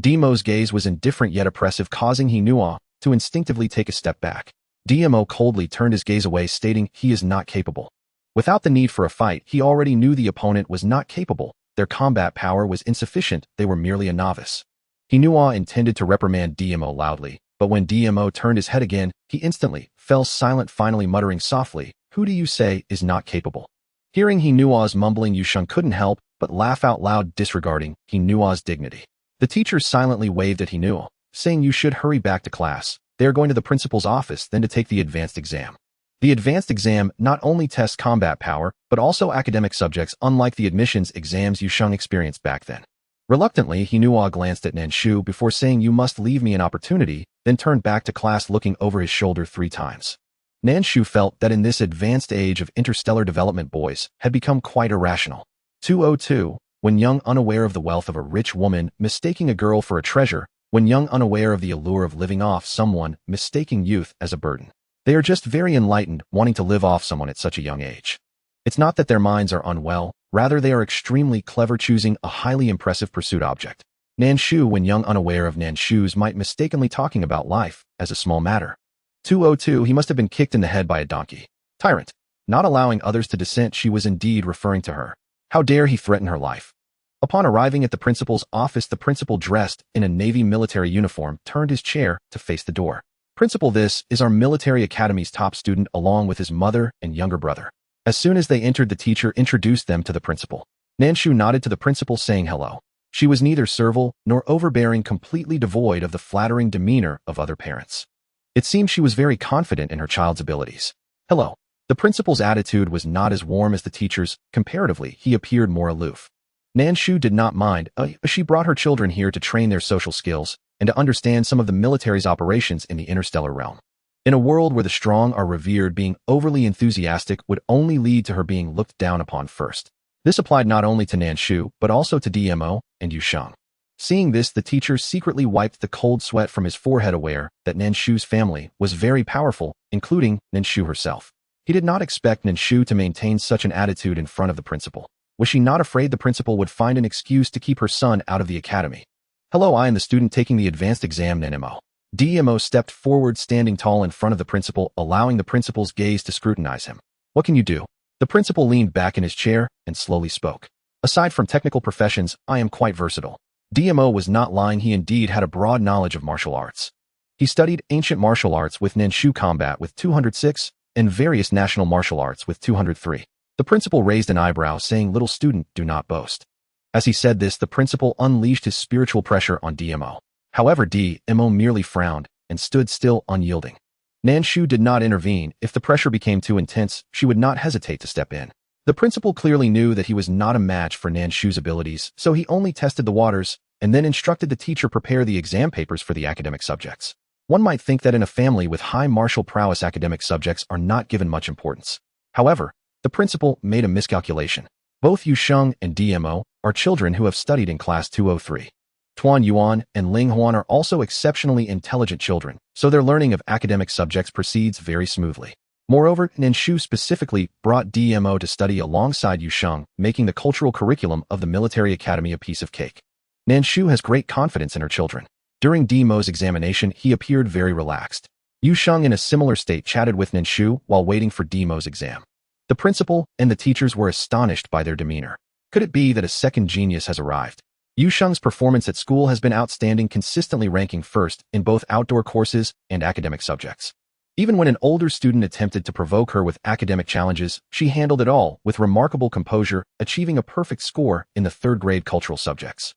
DMO's gaze was indifferent yet oppressive, causing Hino to instinctively take a step back. DMO coldly turned his gaze away, stating he is not capable. Without the need for a fight, he already knew the opponent was not capable. Their combat power was insufficient. They were merely a novice. Hino intended to reprimand DMO loudly, but when DMO turned his head again, he instantly fell silent, finally muttering softly, who do you say is not capable? Hearing Hino's mumbling, Yu Sheng couldn't help but laugh out loud, disregarding Hino's dignity. The teacher silently waved at Hino, saying you should hurry back to class. They are going to the principal's office, then to take the advanced exam. The advanced exam not only tests combat power, but also academic subjects, unlike the admissions exams Yu Sheng experienced back then. Reluctantly, Hino glanced at Nan Shu before saying you must leave me an opportunity, then turned back to class, looking over his shoulder 3 times. Nan Shu felt that in this advanced age of interstellar development, boys had become quite irrational. 202, when young, unaware of the wealth of a rich woman, mistaking a girl for a treasure, when young, unaware of the allure of living off someone, mistaking youth as a burden. They are just very enlightened, wanting to live off someone at such a young age. It's not that their minds are unwell, rather they are extremely clever, choosing a highly impressive pursuit object. Nan Shu, when young, unaware of Nan Shu's, might mistakenly talking about life as a small matter. 202, he must have been kicked in the head by a donkey. Tyrant. Not allowing others to dissent, she was indeed referring to her. How dare he threaten her life? Upon arriving at the principal's office, the principal, dressed in a Navy military uniform, turned his chair to face the door. Principal, this is our military academy's top student, along with his mother and younger brother. As soon as they entered, the teacher introduced them to the principal. Nan Shu nodded to the principal, saying hello. She was neither servile nor overbearing, completely devoid of the flattering demeanor of other parents. It seemed she was very confident in her child's abilities. Hello. The principal's attitude was not as warm as the teacher's. Comparatively, he appeared more aloof. Nan Shu did not mind. She brought her children here to train their social skills and to understand some of the military's operations in the interstellar realm. In a world where the strong are revered, being overly enthusiastic would only lead to her being looked down upon first. This applied not only to Nan Shu, but also to DMO and Yusheng. Seeing this, the teacher secretly wiped the cold sweat from his forehead, aware that Nan Shu's family was very powerful, including Nan Shu herself. He did not expect Nan Shu to maintain such an attitude in front of the principal. Was she not afraid the principal would find an excuse to keep her son out of the academy? Hello, I am the student taking the advanced exam, Nanmo. DMO stepped forward, standing tall in front of the principal, allowing the principal's gaze to scrutinize him. What can you do? The principal leaned back in his chair and slowly spoke. Aside from technical professions, I am quite versatile. DMO was not lying. He indeed had a broad knowledge of martial arts. He studied ancient martial arts with Nan Shu combat with 206 and various national martial arts with 203. The principal raised an eyebrow, saying, "Little student, do not boast." As he said this, the principal unleashed his spiritual pressure on DMO. However, DMO merely frowned and stood still, unyielding. Nan Shu did not intervene. If the pressure became too intense, she would not hesitate to step in. The principal clearly knew that he was not a match for Nan Shu's abilities, so he only tested the waters and then instructed the teacher prepare the exam papers for the academic subjects. One might think that in a family with high martial prowess, academic subjects are not given much importance. However, the principal made a miscalculation. Both Yusheng and DMO are children who have studied in class 203. Tuan Yuan and Ling Huan are also exceptionally intelligent children, so their learning of academic subjects proceeds very smoothly. Moreover, Nan Shu specifically brought DMO to study alongside Yusheng, making the cultural curriculum of the military academy a piece of cake. Nan Shu has great confidence in her children. During DMO's examination, he appeared very relaxed. Yusheng, in a similar state, chatted with Nan Shu while waiting for DMO's exam. The principal and the teachers were astonished by their demeanor. Could it be that a second genius has arrived? Yusheng's performance at school has been outstanding, consistently ranking first in both outdoor courses and academic subjects. Even when an older student attempted to provoke her with academic challenges, she handled it all with remarkable composure, achieving a perfect score in the third-grade cultural subjects.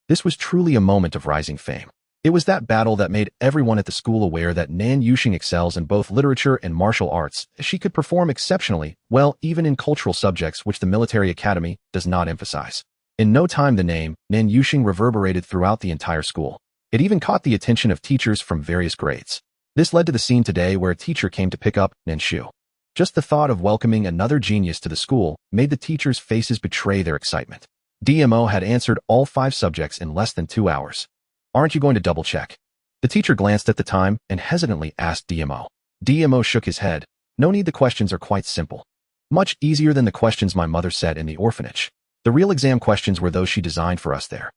This was truly a moment of rising fame. It was that battle that made everyone at the school aware that Nan Yusheng excels in both literature and martial arts. She could perform exceptionally well even in cultural subjects, which the military academy does not emphasize. In no time, the name Nan Yusheng reverberated throughout the entire school. It even caught the attention of teachers from various grades. This led to the scene today where a teacher came to pick up Nan Shu. Just the thought of welcoming another genius to the school made the teachers' faces betray their excitement. DMO had answered all 5 subjects in less than 2 hours. Aren't you going to double-check? The teacher glanced at the time and hesitantly asked DMO. DMO shook his head. No need, the questions are quite simple. Much easier than the questions my mother said in the orphanage. The real exam questions were those she designed for us there.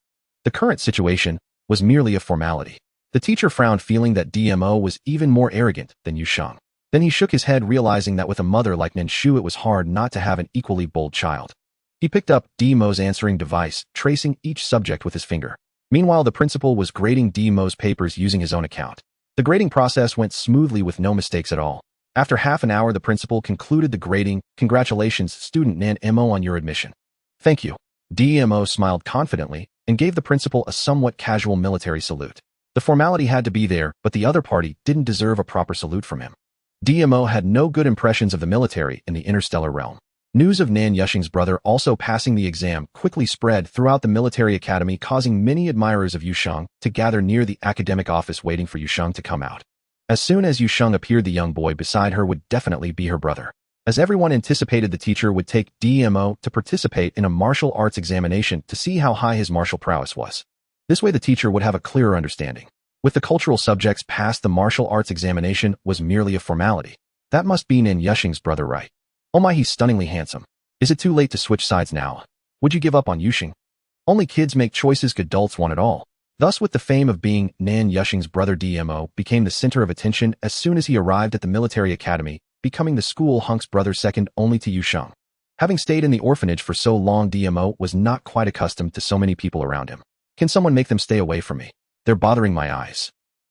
The current situation was merely a formality. The teacher frowned, feeling that DMO was even more arrogant than Yusheng. Then he shook his head, realizing that with a mother like Nan Shu, it was hard not to have an equally bold child. He picked up DMO's answering device, tracing each subject with his finger. Meanwhile, the principal was grading DMO's papers using his own account. The grading process went smoothly with no mistakes at all. After half an hour, the principal concluded the grading. Congratulations, student Nan Mo, on your admission. Thank you. DMO smiled confidently and gave the principal a somewhat casual military salute. The formality had to be there, but the other party didn't deserve a proper salute from him. DMO had no good impressions of the military in the interstellar realm. News of Nan Yusheng's brother also passing the exam quickly spread throughout the military academy, causing many admirers of Yusheng to gather near the academic office waiting for Yusheng to come out. As soon as Yusheng appeared, the young boy beside her would definitely be her brother. As everyone anticipated, the teacher would take DMO to participate in a martial arts examination to see how high his martial prowess was. This way the teacher would have a clearer understanding. With the cultural subjects passed, the martial arts examination was merely a formality. That must be Nan Yusheng's brother, right? Oh my, he's stunningly handsome. Is it too late to switch sides now? Would you give up on Yusheng? Only kids make choices adults want it all. Thus, with the fame of being Nan Yusheng's brother, DMO became the center of attention as soon as he arrived at the military academy, becoming the school hunk's brother second only to Yusheng. Having stayed in the orphanage for so long, DMO was not quite accustomed to so many people around him. Can someone make them stay away from me? They're bothering my eyes.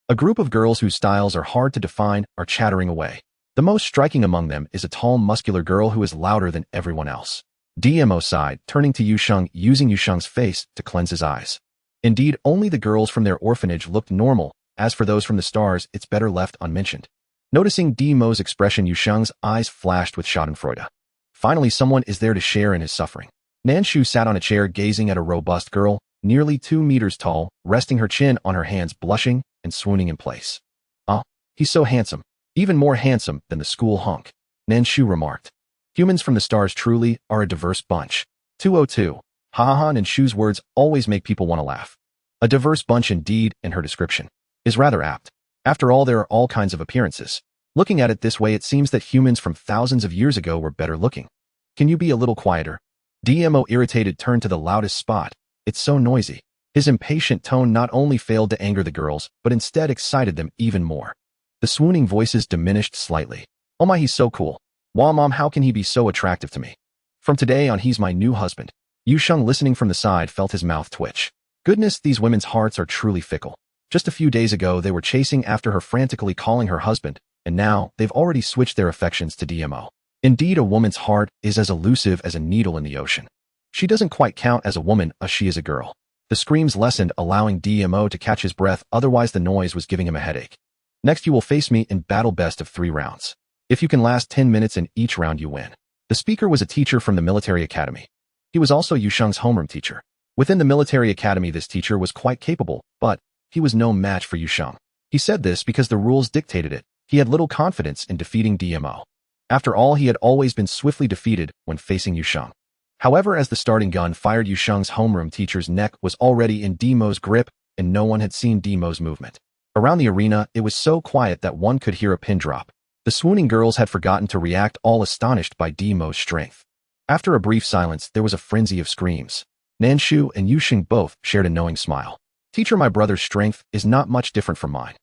A group of girls whose styles are hard to define are chattering away. The most striking among them is a tall, muscular girl who is louder than everyone else. DMO sighed, turning to Yusheng, using Yusheng's face to cleanse his eyes. Indeed, only the girls from their orphanage looked normal. As for those from the stars, it's better left unmentioned. Noticing DMO's expression, Yusheng's eyes flashed with schadenfreude. Finally, someone is there to share in his suffering. Nan Shu sat on a chair gazing at a robust girl, nearly 2 meters tall, resting her chin on her hands, blushing and swooning in place. Oh, he's so handsome. Even more handsome than the school hunk. Nan Shu remarked. Humans from the stars truly are a diverse bunch. 202. Ha ha ha. Nan Shu's words always make people want to laugh. A diverse bunch indeed, and her description is rather apt. After all, there are all kinds of appearances. Looking at it this way, it seems that humans from thousands of years ago were better looking. Can you be a little quieter? DMO, irritated, turned to the loudest spot. It's so noisy. His impatient tone not only failed to anger the girls, but instead excited them even more. The swooning voices diminished slightly. Oh my, he's so cool. Wow, Mom, how can he be so attractive to me? From today on, he's my new husband. Yusheng, listening from the side, felt his mouth twitch. Goodness, these women's hearts are truly fickle. Just a few days ago, they were chasing after her, frantically calling her husband, and now they've already switched their affections to DMO. Indeed, a woman's heart is as elusive as a needle in the ocean. She doesn't quite count as a woman, as she is a girl. The screams lessened, allowing DMO to catch his breath, otherwise the noise was giving him a headache. Next, you will face me in battle, best of 3 rounds. If you can last 10 minutes in each round, you win. The speaker was a teacher from the military academy. He was also Yusheng's homeroom teacher. Within the military academy, this teacher was quite capable, but he was no match for Yusheng. He said this because the rules dictated it. He had little confidence in defeating DMO. After all, he had always been swiftly defeated when facing Yusheng. However, as the starting gun fired, Yusheng's homeroom teacher's neck was already in DMO's grip, and no one had seen DMO's movement. Around the arena, it was so quiet that one could hear a pin drop. The swooning girls had forgotten to react, all astonished by DMO's strength. After a brief silence, there was a frenzy of screams. Nan Shu and Yusheng both shared a knowing smile. Teacher, my brother's strength is not much different from mine.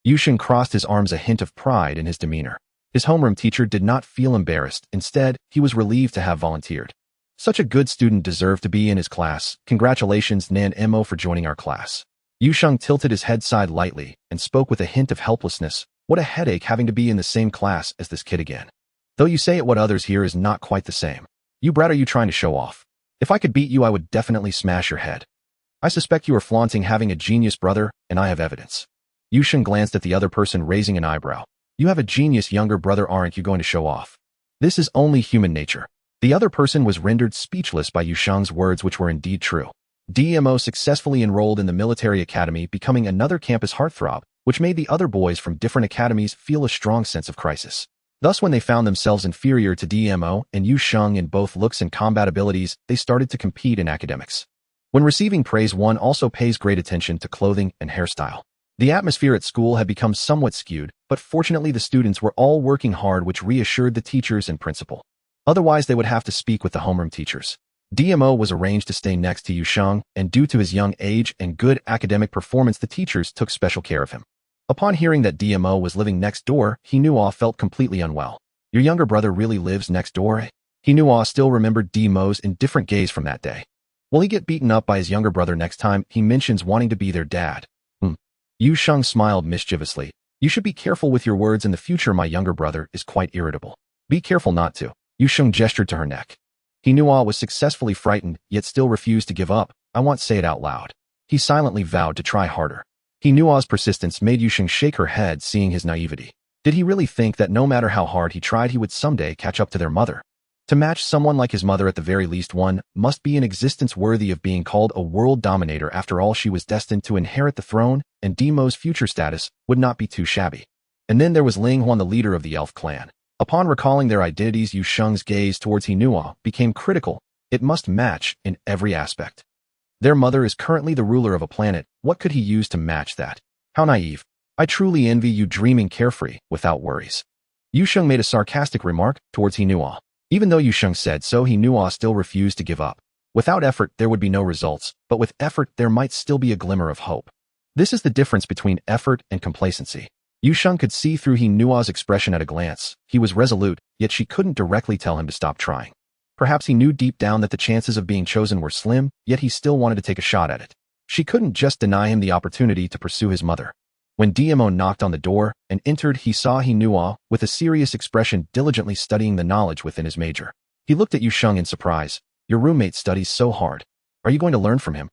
Yusheng crossed his arms, a hint of pride in his demeanor. His homeroom teacher did not feel embarrassed. Instead, he was relieved to have volunteered. Such a good student deserved to be in his class. Congratulations, Nan Mo, for joining our class. Yusheng tilted his head side lightly and spoke with a hint of helplessness. What a headache having to be in the same class as this kid again. Though you say it, what others hear is not quite the same. You brat, are you trying to show off? If I could beat you, I would definitely smash your head. I suspect you are flaunting having a genius brother, and I have evidence. Yusheng glanced at the other person, raising an eyebrow. You have a genius younger brother, aren't you going to show off? This is only human nature. The other person was rendered speechless by Yusheng's words, which were indeed true. DMO successfully enrolled in the military academy, becoming another campus heartthrob, which made the other boys from different academies feel a strong sense of crisis. Thus, when they found themselves inferior to DMO and Yusheng in both looks and combat abilities, they started to compete in academics. When receiving praise, one also pays great attention to clothing and hairstyle. The atmosphere at school had become somewhat skewed, but fortunately the students were all working hard, which reassured the teachers and principal. Otherwise, they would have to speak with the homeroom teachers. DMO was arranged to stay next to Yusheng, and due to his young age and good academic performance, the teachers took special care of him. Upon hearing that DMO was living next door, Hinua felt completely unwell. Your younger brother really lives next door? Hinua still remembered DMO's indifferent gaze from that day. Will he get beaten up by his younger brother next time he mentions wanting to be their dad? Yusheng smiled mischievously. You should be careful with your words in the future. My younger brother is quite irritable. Be careful not to. Yusheng gestured to her neck. Hinua was successfully frightened, yet still refused to give up. I won't say it out loud. He silently vowed to try harder. Hinua's persistence made Yusheng shake her head, seeing his naivety. Did he really think that no matter how hard he tried, he would someday catch up to their mother? To match someone like his mother, at the very least, one must be an existence worthy of being called a world dominator. After all, she was destined to inherit the throne, and DMO's future status would not be too shabby. And then there was Ling Huan, the leader of the elf clan. Upon recalling their identities, Yusheng's gaze towards Hinua became critical. It must match in every aspect. Their mother is currently the ruler of a planet. What could he use to match that? How naive. I truly envy you, dreaming carefree, without worries. Yusheng made a sarcastic remark towards Hinua. Even though Yusheng said so, Hinua still refused to give up. Without effort, there would be no results, but with effort, there might still be a glimmer of hope. This is the difference between effort and complacency. Yusheng could see through Hinua's expression at a glance. He was resolute, yet she couldn't directly tell him to stop trying. Perhaps he knew deep down that the chances of being chosen were slim, yet he still wanted to take a shot at it. She couldn't just deny him the opportunity to pursue his mother. When DMO knocked on the door and entered, he saw Hinua with a serious expression, diligently studying the knowledge within his major. He looked at Yusheng in surprise. Your roommate studies so hard. Are you going to learn from him?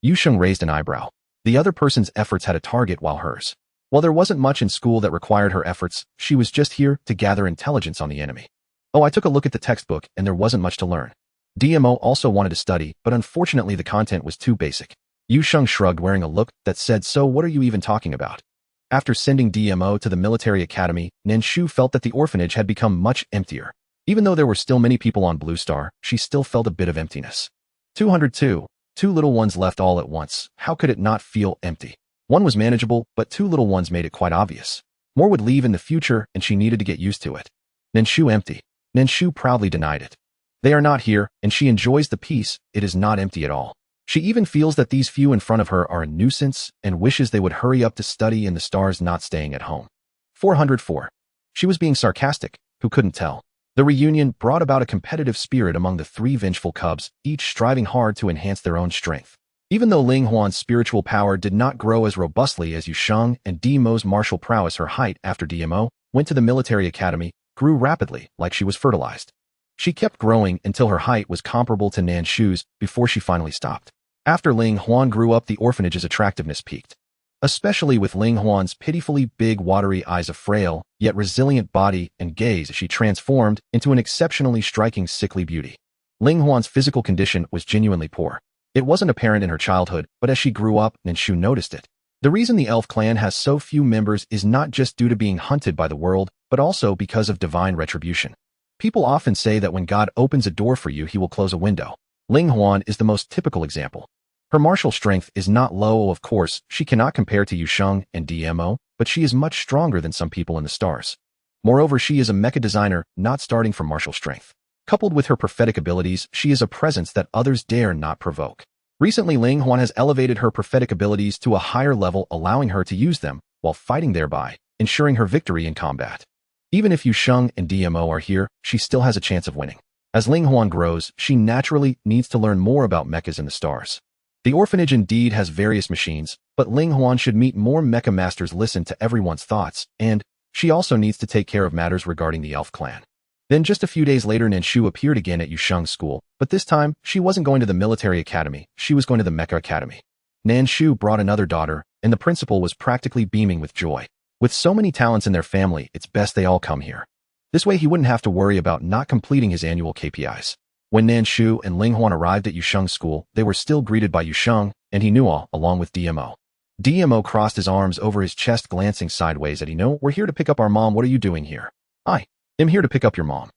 Yusheng raised an eyebrow. The other person's efforts had a target, while hers. While there wasn't much in school that required her efforts, she was just here to gather intelligence on the enemy. Oh, I took a look at the textbook, and there wasn't much to learn. DMO also wanted to study, but unfortunately the content was too basic. Yusheng shrugged, wearing a look that said, so what are you even talking about? After sending DMO to the military academy, Nan Shu felt that the orphanage had become much emptier. Even though there were still many people on Blue Star, she still felt a bit of emptiness. 202. Two little ones left all at once. How could it not feel empty? One was manageable, but two little ones made it quite obvious. More would leave in the future, and she needed to get used to it. Nan Shu empty. Nan Shu proudly denied it. They are not here, and she enjoys the peace. It is not empty at all. She even feels that these few in front of her are a nuisance and wishes they would hurry up to study in the stars, not staying at home. 404. She was being sarcastic. Who couldn't tell? The reunion brought about a competitive spirit among the three vengeful cubs, each striving hard to enhance their own strength. Even though Ling Huan's spiritual power did not grow as robustly as Yu Sheng and DMO's martial prowess, her height after DMO went to the military academy grew rapidly, like she was fertilized. She kept growing until her height was comparable to Nan Shu's before she finally stopped. After Ling Huan grew up, the orphanage's attractiveness peaked. Especially with Ling Huan's pitifully big watery eyes, a frail, yet resilient body and gaze, she transformed into an exceptionally striking sickly beauty. Ling Huan's physical condition was genuinely poor. It wasn't apparent in her childhood, but as she grew up, Nan Shu noticed it. The reason the elf clan has so few members is not just due to being hunted by the world, but also because of divine retribution. People often say that when God opens a door for you, he will close a window. Ling Huan is the most typical example. Her martial strength is not low, of course, she cannot compare to Yu Sheng and DMO, but she is much stronger than some people in the stars. Moreover, she is a mecha designer, not starting from martial strength. Coupled with her prophetic abilities, she is a presence that others dare not provoke. Recently, Ling Huan has elevated her prophetic abilities to a higher level, allowing her to use them while fighting, thereby ensuring her victory in combat. Even if Yu Sheng and DMO are here, she still has a chance of winning. As Ling Huan grows, she naturally needs to learn more about mechas in the stars. The orphanage indeed has various machines, but Ling Huan should meet more mecha masters, listen to everyone's thoughts, and she also needs to take care of matters regarding the elf clan. Then just a few days later, Nan Shu appeared again at Yu Sheng's school, but this time, she wasn't going to the military academy, she was going to the mecha academy. Nan Shu brought another daughter, and the principal was practically beaming with joy. With so many talents in their family, it's best they all come here. This way he wouldn't have to worry about not completing his annual KPIs. When Nan Shu and Ling Huan arrived at Yu Sheng's school, they were still greeted by Yu Sheng, and he knew all, along with DMO. DMO crossed his arms over his chest, glancing sideways at Ino. We're here to pick up our mom. What are you doing here? I am here to pick up your mom.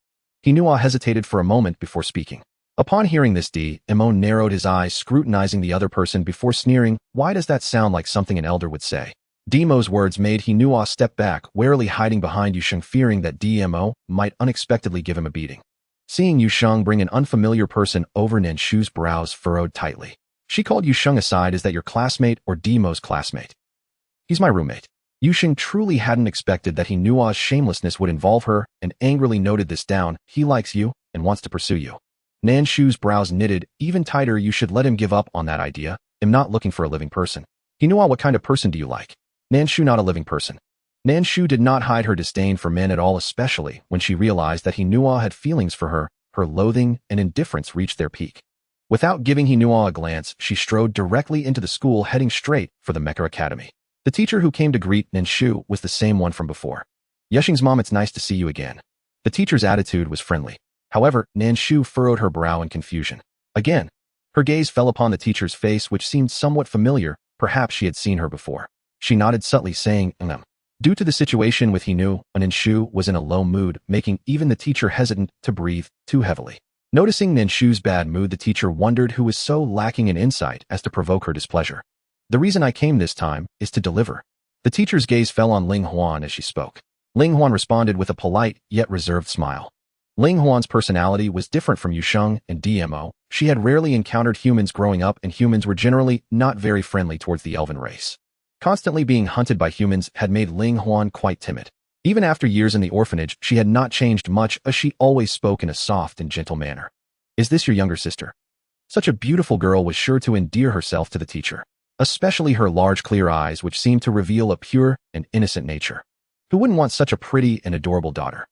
Hinua hesitated for a moment before speaking. Upon hearing this, DMO narrowed his eyes, scrutinizing the other person before sneering. Why does that sound like something an elder would say? DMO's words made Hinua step back, warily hiding behind Yu Sheng, fearing that DMO might unexpectedly give him a beating. Seeing Yu Sheng bring an unfamiliar person over, Nan Shu's brows furrowed tightly. She called Yu Sheng aside. Is that your classmate or DMO's classmate? He's my roommate. Yu Sheng truly hadn't expected that Hinua's shamelessness would involve her, and angrily noted this down. He likes you and wants to pursue you. Nan Shu's brows knitted even tighter. You should let him give up on that idea. I'm not looking for a living person. Hinua, what kind of person do you like? Nan Shu, not a living person. Nan Shu did not hide her disdain for men at all, especially when she realized that Hinua had feelings for her. Her loathing and indifference reached their peak. Without giving Hinua a glance, she strode directly into the school, heading straight for the Mecha Academy. The teacher who came to greet Nan Shu was the same one from before. Yushing's mom, it's nice to see you again. The teacher's attitude was friendly. However, Nan Shu furrowed her brow in confusion. Again, her gaze fell upon the teacher's face, which seemed somewhat familiar. Perhaps she had seen her before. She nodded subtly, saying, Due to the situation with Hinu, Nan Shu was in a low mood, making even the teacher hesitant to breathe too heavily. Noticing Nan Shu's bad mood, the teacher wondered who was so lacking in insight as to provoke her displeasure. The reason I came this time is to deliver. The teacher's gaze fell on Ling Huan as she spoke. Ling Huan responded with a polite yet reserved smile. Ling Huan's personality was different from Yu Sheng and DMO. She had rarely encountered humans growing up, and humans were generally not very friendly towards the elven race. Constantly being hunted by humans had made Ling Huan quite timid. Even after years in the orphanage, she had not changed much, as she always spoke in a soft and gentle manner. Is this your younger sister? Such a beautiful girl was sure to endear herself to the teacher, especially her large clear eyes, which seemed to reveal a pure and innocent nature. Who wouldn't want such a pretty and adorable daughter?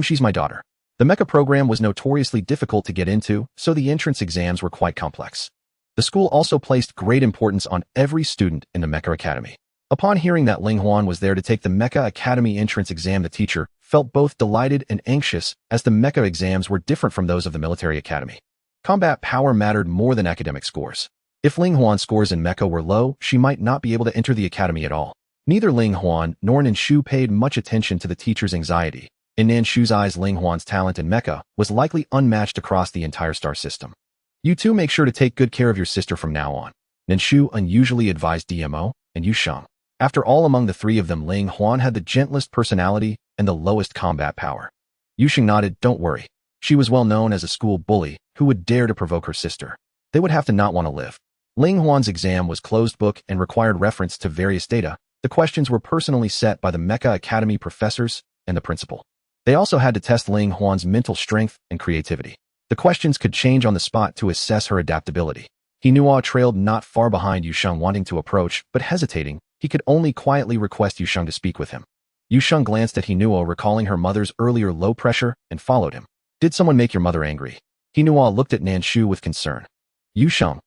She's my daughter. The mecha program was notoriously difficult to get into, so the entrance exams were quite complex. The school also placed great importance on every student in the Mecha Academy. Upon hearing that Ling Huan was there to take the Mecha Academy entrance exam, the teacher felt both delighted and anxious, as the Mecha exams were different from those of the military academy. Combat power mattered more than academic scores. If Ling Huan's scores in Mecha were low, she might not be able to enter the academy at all. Neither Ling Huan nor Nan Shu paid much attention to the teacher's anxiety. In Nan Shu's eyes, Ling Huan's talent in mecha was likely unmatched across the entire star system. You two make sure to take good care of your sister from now on, Nan Shu unusually advised DMO and Yu Sheng. After all, among the three of them, Ling Huan had the gentlest personality and the lowest combat power. Yu Sheng nodded. Don't worry. She was well known as a school bully who would dare to provoke her sister. They would have to not want to live. Ling Huan's exam was closed book and required reference to various data. The questions were personally set by the Mecha Academy professors and the principal. They also had to test Ling Huan's mental strength and creativity. The questions could change on the spot to assess her adaptability. Hinua trailed not far behind Yu Sheng, wanting to approach, but hesitating. He could only quietly request Yu Sheng to speak with him. Yu Sheng glanced at Hinua, recalling her mother's earlier low pressure, and followed him. Did someone make your mother angry? Hinua looked at Nan Shu with concern. Yu Sheng.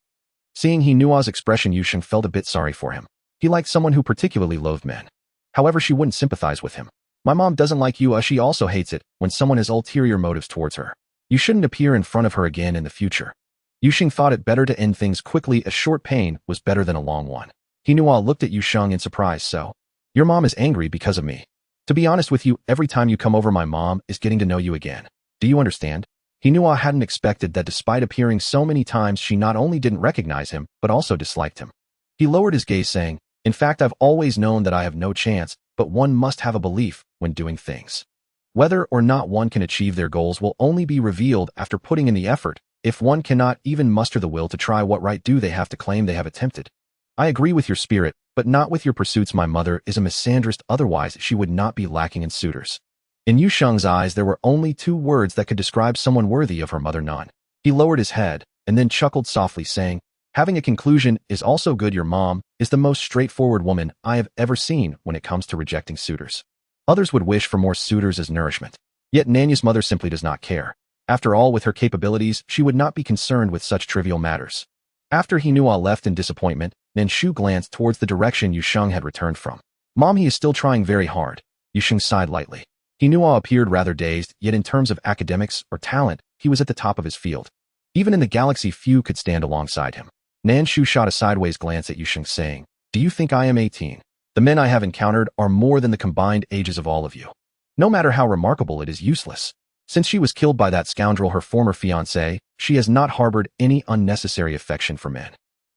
Seeing Hinua's expression, Yu Sheng felt a bit sorry for him. He liked someone who particularly loathed men. However, she wouldn't sympathize with him. My mom doesn't like you. She also hates it when someone has ulterior motives towards her. You shouldn't appear in front of her again in the future. Yu Sheng thought it better to end things quickly. A short pain was better than a long one. Hinua looked at Yu Sheng in surprise. So, your mom is angry because of me. To be honest with you, every time you come over, my mom is getting to know you again. Do you understand? Hinua hadn't expected that despite appearing so many times, she not only didn't recognize him, but also disliked him. He lowered his gaze, saying, in fact, I've always known that I have no chance, but one must have a belief when doing things. Whether or not one can achieve their goals will only be revealed after putting in the effort. If one cannot even muster the will to try, what right do they have to claim they have attempted? I agree with your spirit, but not with your pursuits. My mother is a misandrist, otherwise she would not be lacking in suitors. In Yu Sheng's eyes, there were only two words that could describe someone worthy of her mother, Nan. He lowered his head, and then chuckled softly, saying, having a conclusion is also good. Your mom is the most straightforward woman I have ever seen when it comes to rejecting suitors. Others would wish for more suitors as nourishment. Yet Nanya's mother simply does not care. After all, with her capabilities, she would not be concerned with such trivial matters. After Hinua left in disappointment, Nan Shu glanced towards the direction Yu Sheng had returned from. Mom, he is still trying very hard. Yu Sheng sighed lightly. Hinua appeared rather dazed, yet in terms of academics or talent, he was at the top of his field. Even in the galaxy, few could stand alongside him. Nan Shu shot a sideways glance at Yu Sheng, saying, do you think I am 18? The men I have encountered are more than the combined ages of all of you. No matter how remarkable, it is useless. Since she was killed by that scoundrel, her former fiancé, she has not harbored any unnecessary affection for men.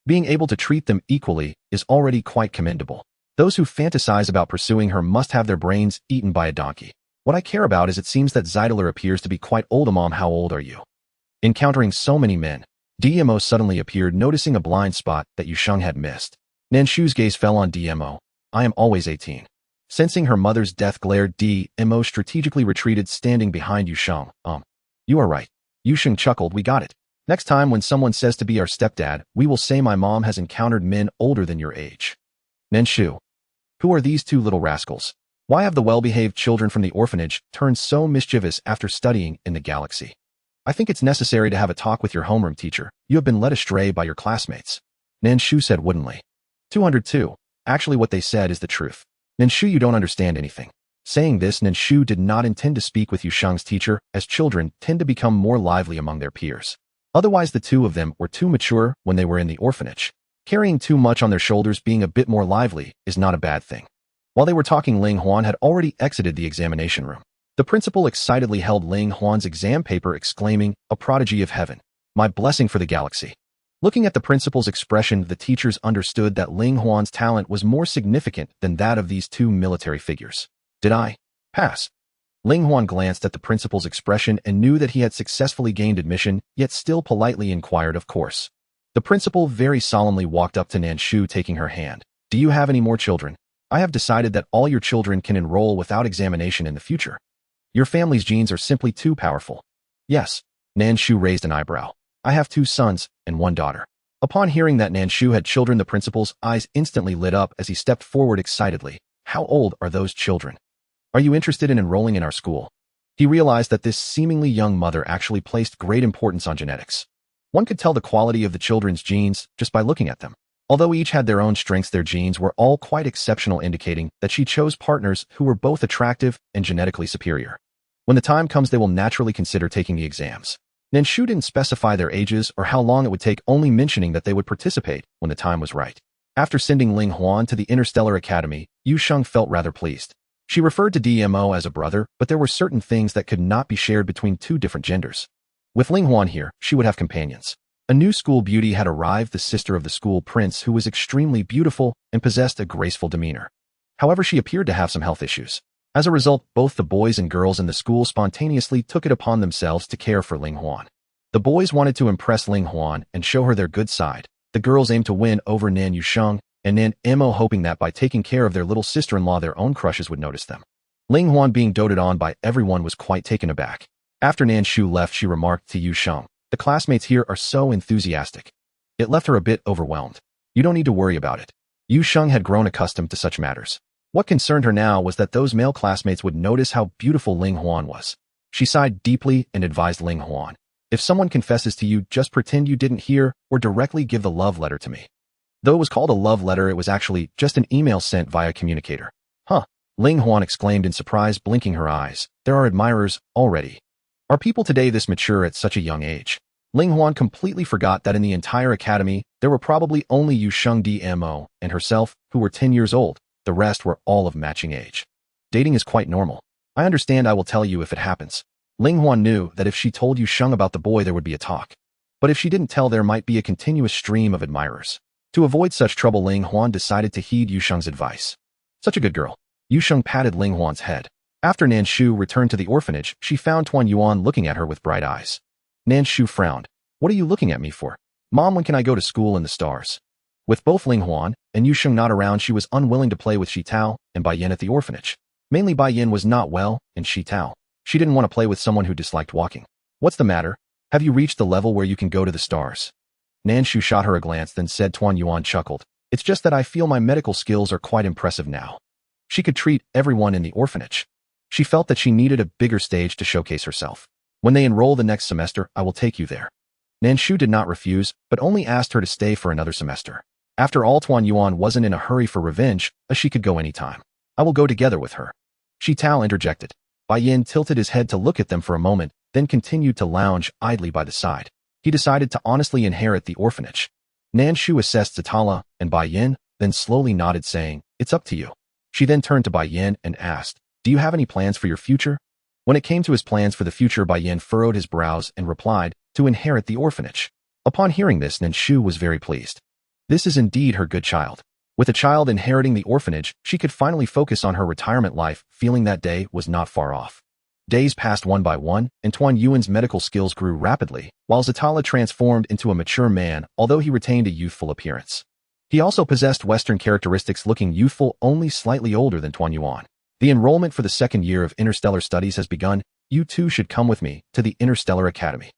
Being able to treat them equally is already quite commendable. Those who fantasize about pursuing her must have their brains eaten by a donkey. What I care about is it seems that Zeidler appears to be quite old. Mom, how old are you? Encountering so many men, DMO suddenly appeared, noticing a blind spot that Yu Sheng had missed. Nan Shu's gaze fell on DMO. I am always 18. Sensing her mother's death glare, DMO strategically retreated, standing behind Yu Sheng. You are right. Yu Sheng chuckled. We got it. Next time when someone says to be our stepdad, we will say my mom has encountered men older than your age. Nan Shu. Who are these two little rascals? Why have the well-behaved children from the orphanage turned so mischievous after studying in the galaxy? I think it's necessary to have a talk with your homeroom teacher. You have been led astray by your classmates. Nan Shu said woodenly. 202. Actually, what they said is the truth. Nan Shu, you don't understand anything. Saying this, Nan Shu did not intend to speak with Yu Sheng's teacher, as children tend to become more lively among their peers. Otherwise, the two of them were too mature when they were in the orphanage. Carrying too much on their shoulders, being a bit more lively, is not a bad thing. While they were talking, Ling Huan had already exited the examination room. The principal excitedly held Ling Huan's exam paper, exclaiming, a prodigy of heaven. My blessing for the galaxy. Looking at the principal's expression, the teachers understood that Ling Huan's talent was more significant than that of these two military figures. Did I pass? Ling Huan glanced at the principal's expression and knew that he had successfully gained admission, yet still politely inquired, of course. The principal very solemnly walked up to Nan Shu, taking her hand. Do you have any more children? I have decided that all your children can enroll without examination in the future. Your family's genes are simply too powerful. Yes. Nan Shu raised an eyebrow. I have 2 sons and 1 daughter. Upon hearing that Nan Shu had children, the principal's eyes instantly lit up as he stepped forward excitedly. How old are those children? Are you interested in enrolling in our school? He realized that this seemingly young mother actually placed great importance on genetics. One could tell the quality of the children's genes just by looking at them. Although each had their own strengths, their genes were all quite exceptional, indicating that she chose partners who were both attractive and genetically superior. When the time comes, they will naturally consider taking the exams. Nan Shu didn't specify their ages or how long it would take, only mentioning that they would participate when the time was right. After sending Ling Huan to the Interstellar Academy, Yu Sheng felt rather pleased. She referred to DMO as a brother, but there were certain things that could not be shared between two different genders. With Ling Huan here, she would have companions. A new school beauty had arrived, the sister of the school prince, who was extremely beautiful and possessed a graceful demeanor. However, she appeared to have some health issues. As a result, both the boys and girls in the school spontaneously took it upon themselves to care for Ling Huan. The boys wanted to impress Ling Huan and show her their good side. The girls aimed to win over Nan Yusheng and Nan Mo, hoping that by taking care of their little sister-in-law their own crushes would notice them. Ling Huan, being doted on by everyone, was quite taken aback. After Nan Shu left, she remarked to Yu Sheng, "The classmates here are so enthusiastic." It left her a bit overwhelmed. "You don't need to worry about it." Yu Sheng had grown accustomed to such matters. What concerned her now was that those male classmates would notice how beautiful Ling Huan was. She sighed deeply and advised Ling Huan, "If someone confesses to you, just pretend you didn't hear or directly give the love letter to me." Though it was called a love letter, it was actually just an email sent via communicator. "Huh," Ling Huan exclaimed in surprise, blinking her eyes. "There are admirers already. Are people today this mature at such a young age?" Ling Huan completely forgot that in the entire academy, there were probably only Yu Sheng DMO and herself, who were 10 years old. The rest were all of matching age. Dating is quite normal. I understand. I will tell you if it happens. Ling Huan knew that if she told Yu Sheng about the boy, there would be a talk. But if she didn't tell, there might be a continuous stream of admirers. To avoid such trouble, Ling Huan decided to heed Yu Sheng's advice. "Such a good girl." Yu Sheng patted Ling Huan's head. After Nan Shu returned to the orphanage, she found Tuan Yuan looking at her with bright eyes. Nan Shu frowned. "What are you looking at me for?" "Mom, when can I go to school in the stars?" With both Ling Huan and Yu Sheng not around, she was unwilling to play with Shi Tao and Bai Yin at the orphanage. Mainly Bai Yin was not well, and Shi Tao. She didn't want to play with someone who disliked walking. "What's the matter? Have you reached the level where you can go to the stars?" Nan Shu shot her a glance, then said. Tuan Yuan chuckled. "It's just that I feel my medical skills are quite impressive now." She could treat everyone in the orphanage. She felt that she needed a bigger stage to showcase herself. "When they enroll the next semester, I will take you there." Nan Shu did not refuse, but only asked her to stay for another semester. After all, Tuan Yuan wasn't in a hurry for revenge, as she could go anytime. "I will go together with her." Shi Tao interjected. Bai Yin tilted his head to look at them for a moment, then continued to lounge idly by the side. He decided to honestly inherit the orphanage. Nan Shu assessed Zatala and Bai Yin, then slowly nodded, saying, "It's up to you." She then turned to Bai Yin and asked, "Do you have any plans for your future?" When it came to his plans for the future, Bai Yin furrowed his brows and replied, "To inherit the orphanage." Upon hearing this, Nan Shu was very pleased. This is indeed her good child. With a child inheriting the orphanage, she could finally focus on her retirement life, feeling that day was not far off. Days passed one by one, and Tuan Yuan's medical skills grew rapidly, while Zatala transformed into a mature man, although he retained a youthful appearance. He also possessed Western characteristics, looking youthful, only slightly older than Tuan Yuan. "The enrollment for the second year of interstellar studies has begun. You two should come with me to the Interstellar Academy."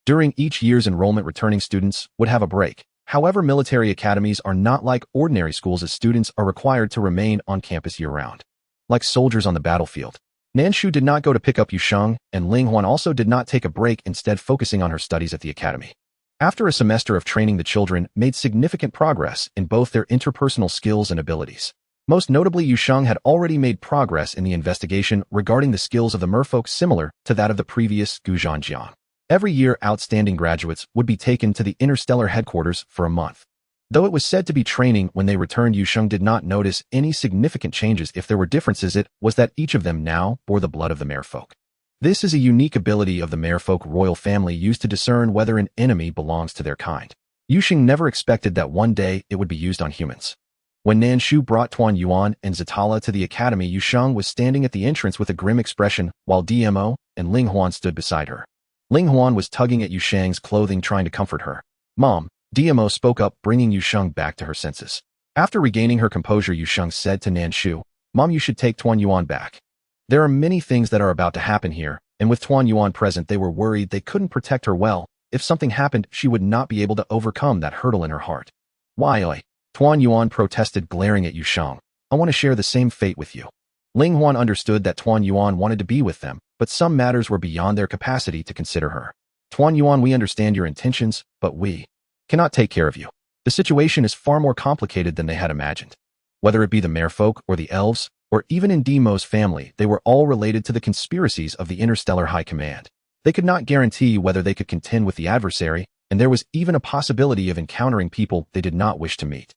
During each year's enrollment, returning students would have a break. However, military academies are not like ordinary schools, as students are required to remain on campus year-round. Like soldiers on the battlefield. Nan Shu did not go to pick up Yu Sheng, and Ling Huan also did not take a break, instead focusing on her studies at the academy. After a semester of training, the children made significant progress in both their interpersonal skills and abilities. Most notably, Yu Sheng had already made progress in the investigation regarding the skills of the merfolk, similar to that of the previous Gu Zhanjiang. Every year, outstanding graduates would be taken to the interstellar headquarters for a month. Though it was said to be training, when they returned, Yu Sheng did not notice any significant changes. If there were differences, it was that each of them now bore the blood of the merfolk. This is a unique ability of the merfolk royal family, used to discern whether an enemy belongs to their kind. Yu Sheng never expected that one day it would be used on humans. When Nan Shu brought Tuan Yuan and Zatala to the academy, Yu Sheng was standing at the entrance with a grim expression, while DMO and Ling Huan stood beside her. Ling Huan was tugging at Yu Sheng's clothing, trying to comfort her. "Mom," DMO spoke up, bringing Yu Sheng back to her senses. After regaining her composure, Yu Sheng said to Nan Shu, "Mom, you should take Tuan Yuan back. There are many things that are about to happen here, and with Tuan Yuan present, they were worried they couldn't protect her well. If something happened, she would not be able to overcome that hurdle in her heart." "Why?" Tuan Yuan protested, glaring at Yu Sheng. "I want to share the same fate with you." Ling Huan understood that Tuan Yuan wanted to be with them, but some matters were beyond their capacity to consider her. "Tuan Yuan, we understand your intentions, but we cannot take care of you. The situation is far more complicated than they had imagined." Whether it be the merfolk or the elves, or even in Demo's family, they were all related to the conspiracies of the Interstellar High Command. They could not guarantee whether they could contend with the adversary, and there was even a possibility of encountering people they did not wish to meet.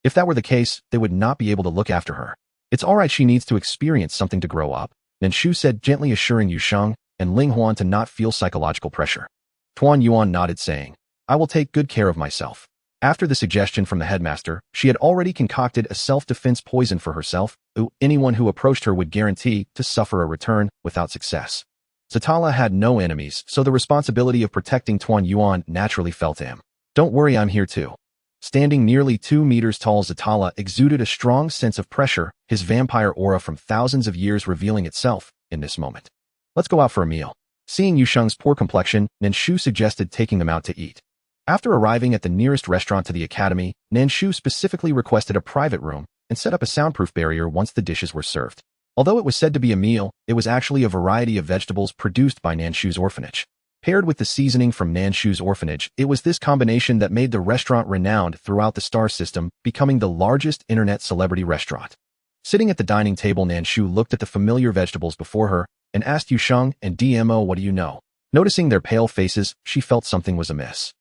If that were the case, they would not be able to look after her. It's alright, she needs to experience something to grow up, Nan Shu said, gently assuring Yusheng and Ling Huan to not feel psychological pressure. Tuan Yuan nodded, saying, I will take good care of myself. After the suggestion from the headmaster, she had already concocted a self-defense poison for herself. Anyone who approached her would guarantee to suffer a return without success. Zatala had no enemies, so the responsibility of protecting Tuan Yuan naturally fell to him. Don't worry, I'm here too. Standing nearly 2 meters tall, Zatala exuded a strong sense of pressure, his vampire aura from thousands of years revealing itself in this moment. Let's go out for a meal. Seeing Yusheng's poor complexion, Nan Shu suggested taking them out to eat. After arriving at the nearest restaurant to the academy, Nan Shu specifically requested a private room and set up a soundproof barrier once the dishes were served. Although it was said to be a meal, it was actually a variety of vegetables produced by Nan Shu's orphanage. Paired with the seasoning from Nan Shu's orphanage, it was this combination that made the restaurant renowned throughout the star system, becoming the largest internet celebrity restaurant. Sitting at the dining table, Nan Shu looked at the familiar vegetables before her and asked Yusheng and DMO, what do you know? Noticing their pale faces, she felt something was amiss.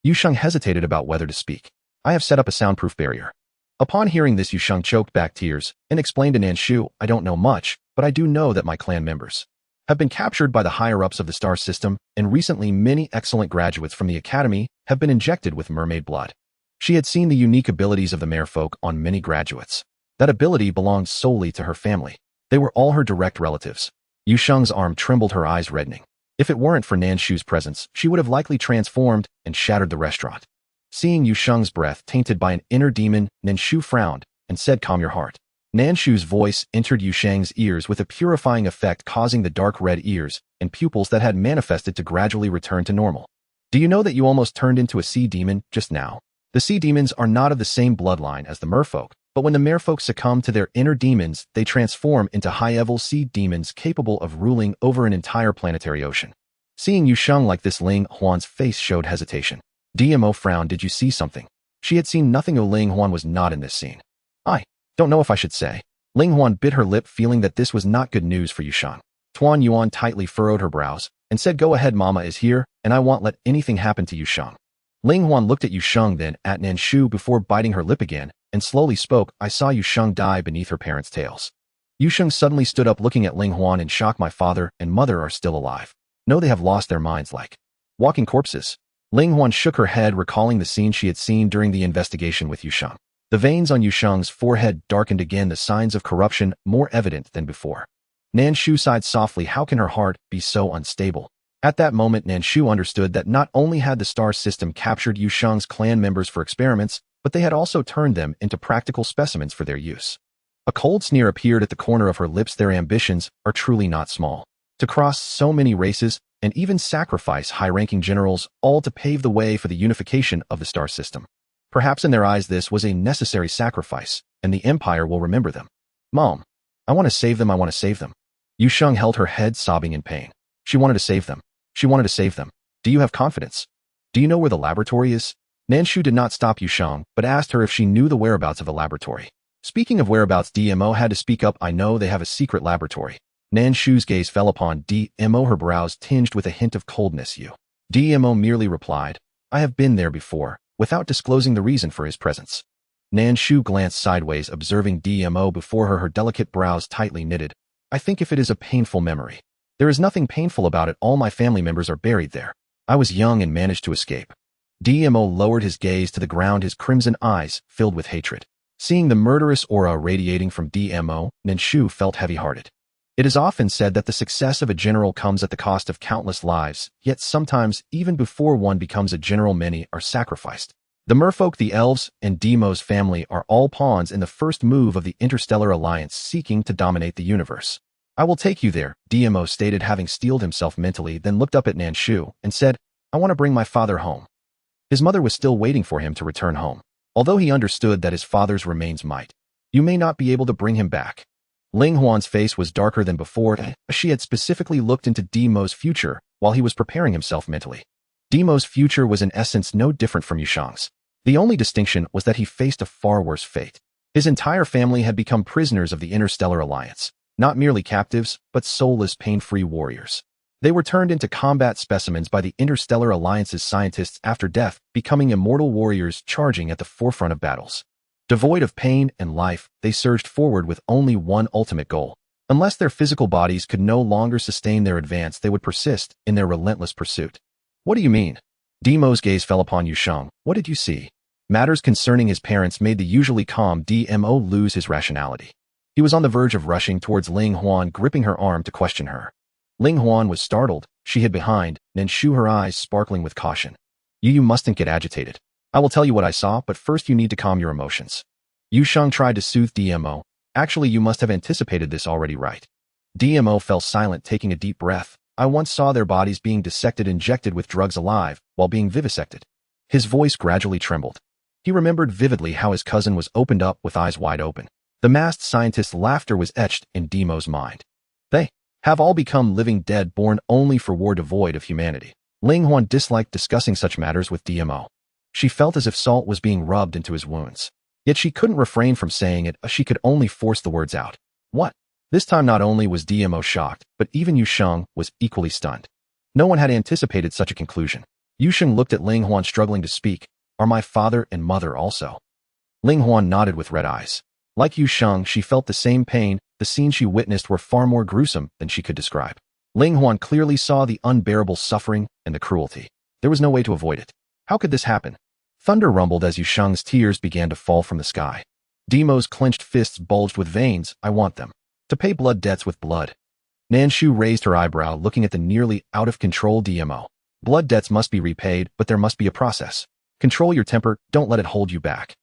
Yusheng hesitated about whether to speak. I have set up a soundproof barrier. Upon hearing this, Yusheng choked back tears and explained to Nan Shu, I don't know much, but I do know that my clan members have been captured by the higher-ups of the star system, and recently many excellent graduates from the academy have been injected with mermaid blood. She had seen the unique abilities of the merfolk on many graduates. That ability belonged solely to her family. They were all her direct relatives. Yusheng's arm trembled, her eyes reddening. If it weren't for Nan Shu's presence, she would have likely transformed and shattered the restaurant. Seeing Yusheng's breath tainted by an inner demon, Nan Shu frowned and said, calm your heart. Nan Shu's voice entered Yusheng's ears with a purifying effect, causing the dark red ears and pupils that had manifested to gradually return to normal. Do you know that you almost turned into a sea demon just now? The sea demons are not of the same bloodline as the merfolk, but when the merfolk succumb to their inner demons, they transform into high-level sea demons capable of ruling over an entire planetary ocean. Seeing Yusheng like this, Ling Huan's face showed hesitation. DMO frowned. Did you see something? She had seen nothing. Ling Huan was not in this scene. I don't know if I should say. Ling Huan bit her lip, feeling that this was not good news for Yusheng. Tuan Yuan tightly furrowed her brows and said, go ahead, Mama is here, and I won't let anything happen to Yusheng. Ling Huan looked at Yusheng, then at Nan Shu before biting her lip again, and slowly spoke, I saw Yusheng die beneath her parents' tails. Yusheng suddenly stood up, looking at Ling Huan in shock. My father and mother are still alive. No, they have lost their minds like walking corpses. Ling Huan shook her head, recalling the scene she had seen during the investigation with Yusheng. The veins on Yusheng's forehead darkened again, the signs of corruption more evident than before. Nan Shu sighed softly. How can her heart be so unstable? At that moment, Nan Shu understood that not only had the star system captured Yusheng's clan members for experiments, but they had also turned them into practical specimens for their use. A cold sneer appeared at the corner of her lips. Their ambitions are truly not small. To cross so many races and even sacrifice high-ranking generals, all to pave the way for the unification of the star system. Perhaps in their eyes this was a necessary sacrifice, and the Empire will remember them. Mom, I want to save them, I want to save them. Yusheng held her head, sobbing in pain. She wanted to save them. She wanted to save them. Do you have confidence? Do you know where the laboratory is? Nan Shu did not stop Yusheng, but asked her if she knew the whereabouts of the laboratory. Speaking of whereabouts, DMO had to speak up. I know they have a secret laboratory. Nan Shu's gaze fell upon DMO, her brows tinged with a hint of coldness. DMO merely replied, I have been there before, without disclosing the reason for his presence. Nan Shu glanced sideways, observing DMO before her, her delicate brows tightly knitted. I think if it is a painful memory. There is nothing painful about it. All my family members are buried there. I was young and managed to escape. DMO lowered his gaze to the ground, his crimson eyes filled with hatred. Seeing the murderous aura radiating from DMO, Nan Shu felt heavy-hearted. It is often said that the success of a general comes at the cost of countless lives, yet sometimes, even before one becomes a general, many are sacrificed. The merfolk, the elves, and Demo's family are all pawns in the first move of the Interstellar Alliance seeking to dominate the universe. I will take you there, DMO stated, having steeled himself mentally, then looked up at Nan Shu and said, I want to bring my father home. His mother was still waiting for him to return home. Although he understood that his father's remains might, you may not be able to bring him back. Ling Huan's face was darker than before. She had specifically looked into Demo's future while he was preparing himself mentally. Demo's future was in essence no different from Yusheng's. The only distinction was that he faced a far worse fate. His entire family had become prisoners of the Interstellar Alliance, not merely captives, but soulless, pain-free warriors. They were turned into combat specimens by the Interstellar Alliance's scientists after death, becoming immortal warriors charging at the forefront of battles. Devoid of pain and life, they surged forward with only one ultimate goal. Unless their physical bodies could no longer sustain their advance, they would persist in their relentless pursuit. What do you mean? Demo's gaze fell upon Yusheng. What did you see? Matters concerning his parents made the usually calm Dmo lose his rationality. He was on the verge of rushing towards Ling Huan, gripping her arm to question her. Ling Huan was startled. She hid behind Nan Shu, her eyes sparkling with caution. You mustn't get agitated. I will tell you what I saw, but first you need to calm your emotions. Yusheng tried to soothe Dmo. Actually, you must have anticipated this already, right? Dmo fell silent, taking a deep breath. I once saw their bodies being dissected, injected with drugs alive, while being vivisected. His voice gradually trembled. He remembered vividly how his cousin was opened up with eyes wide open. The masked scientist's laughter was etched in Demo's mind. They have all become living dead, born only for war, devoid of humanity. Ling Huan disliked discussing such matters with Dmo. She felt as if salt was being rubbed into his wounds. Yet she couldn't refrain from saying it, she could only force the words out. What? This time not only was Dmo shocked, but even Yusheng was equally stunned. No one had anticipated such a conclusion. Yusheng looked at Ling Huan, struggling to speak. Are my father and mother also? Ling Huan nodded with red eyes. Like Yusheng, she felt the same pain. The scenes she witnessed were far more gruesome than she could describe. Ling Huan clearly saw the unbearable suffering and the cruelty. There was no way to avoid it. How could this happen? Thunder rumbled as Yusheng's tears began to fall from the sky. Demo's clenched fists bulged with veins. I want them to pay blood debts with blood. Nan Shu raised her eyebrow, looking at the nearly out-of-control Dmo. Blood debts must be repaid, but there must be a process. Control your temper, don't let it hold you back.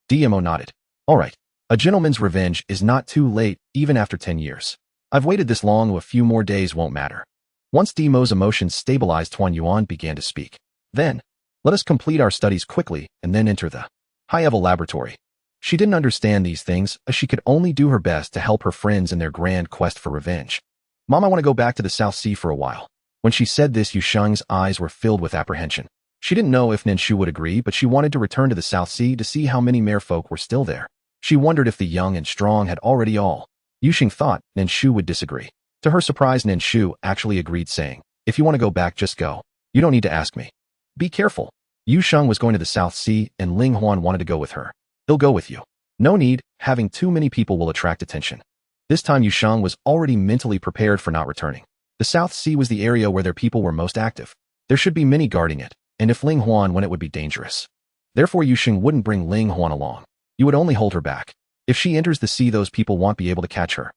Dmo nodded. All right. A gentleman's revenge is not too late, even after 10 years. I've waited this long, a few more days won't matter. Once Demo's emotions stabilized, Tuan Yuan began to speak. Then, let us complete our studies quickly and then enter the high-level laboratory. She didn't understand these things, as she could only do her best to help her friends in their grand quest for revenge. Mom, I want to go back to the South Sea for a while. When she said this, Yusheng's eyes were filled with apprehension. She didn't know if Nan Shu would agree, but she wanted to return to the South Sea to see how many merfolk were still there. She wondered if the young and strong had already all. Yusheng thought Nan Shu would disagree. To her surprise, Nan Shu actually agreed, saying, if you want to go back, just go. You don't need to ask me. Be careful. Yusheng was going to the South Sea, and Ling Huan wanted to go with her. He'll go with you. No need, having too many people will attract attention. This time Yusheng was already mentally prepared for not returning. The South Sea was the area where their people were most active. There should be many guarding it, and if Ling Huan went, it would be dangerous. Therefore Yusheng wouldn't bring Ling Huan along. You would only hold her back. If she enters the sea, those people won't be able to catch her.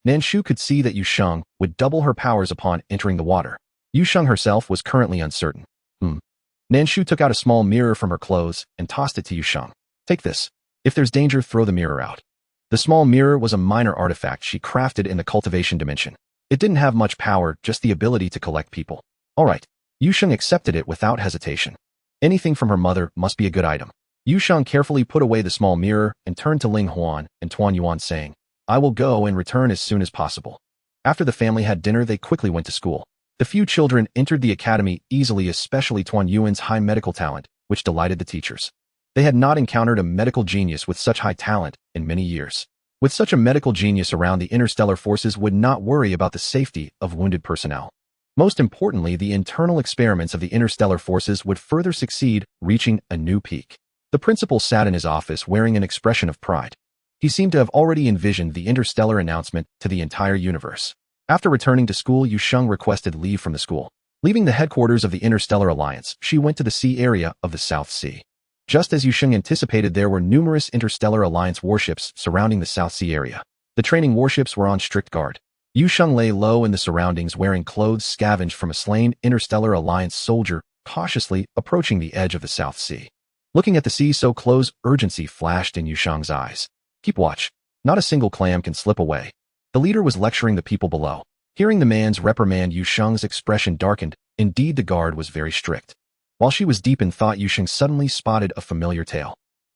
Nan Shu could see that Yusheng would double her powers upon entering the water. Yusheng herself was currently uncertain. Nan Shu took out a small mirror from her clothes and tossed it to Yusheng. Take this. If there's danger, throw the mirror out. The small mirror was a minor artifact she crafted in the cultivation dimension. It didn't have much power, just the ability to collect people. All right. Yusheng accepted it without hesitation. Anything from her mother must be a good item. Yusheng carefully put away the small mirror and turned to Ling Huan and Tuan Yuan, saying, I will go and return as soon as possible. After the family had dinner, they quickly went to school. The few children entered the academy easily, especially Tuan Yuan's high medical talent, which delighted the teachers. They had not encountered a medical genius with such high talent in many years. With such a medical genius around, the interstellar forces would not worry about the safety of wounded personnel. Most importantly, the internal experiments of the interstellar forces would further succeed, reaching a new peak. The principal sat in his office wearing an expression of pride. He seemed to have already envisioned the interstellar announcement to the entire universe. After returning to school, Yusheng requested leave from the school. Leaving the headquarters of the Interstellar Alliance, she went to the sea area of the South Sea. Just as Yusheng anticipated, there were numerous Interstellar Alliance warships surrounding the South Sea area. The training warships were on strict guard. Yusheng lay low in the surroundings, wearing clothes scavenged from a slain Interstellar Alliance soldier, cautiously approaching the edge of the South Sea. Looking at the sea so close, urgency flashed in Yusheng's eyes. Keep watch. Not a single clam can slip away. The leader was lecturing the people below. Hearing the man's reprimand, Yusheng's expression darkened. Indeed, the guard was very strict. While she was deep in thought, Yusheng suddenly spotted a familiar tail.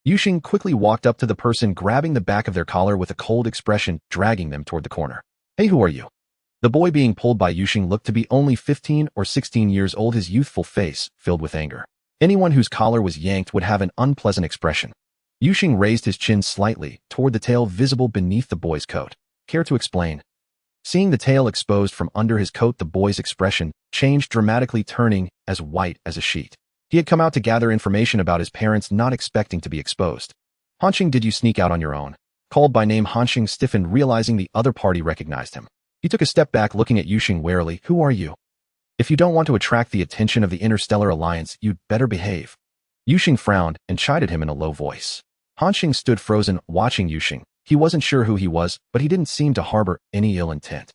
Yusheng quickly walked up to the person, grabbing the back of their collar with a cold expression, dragging them toward the corner. Hey, who are you? The boy being pulled by Yusheng looked to be only 15 or 16 years old, his youthful face filled with anger. Anyone whose collar was yanked would have an unpleasant expression. Yusheng raised his chin slightly toward the tail visible beneath the boy's coat. Care to explain? Seeing the tail exposed from under his coat, the boy's expression changed dramatically, turning as white as a sheet. He had come out to gather information about his parents, not expecting to be exposed. Hanxing, did you sneak out on your own? Called by name, Hanxing stiffened, realizing the other party recognized him. He took a step back, looking at Yuxing warily. Who are you? If you don't want to attract the attention of the Interstellar Alliance, you'd better behave. Yuxing frowned and chided him in a low voice. Hanxing stood frozen, watching Yuxing. He wasn't sure who he was, but he didn't seem to harbor any ill intent.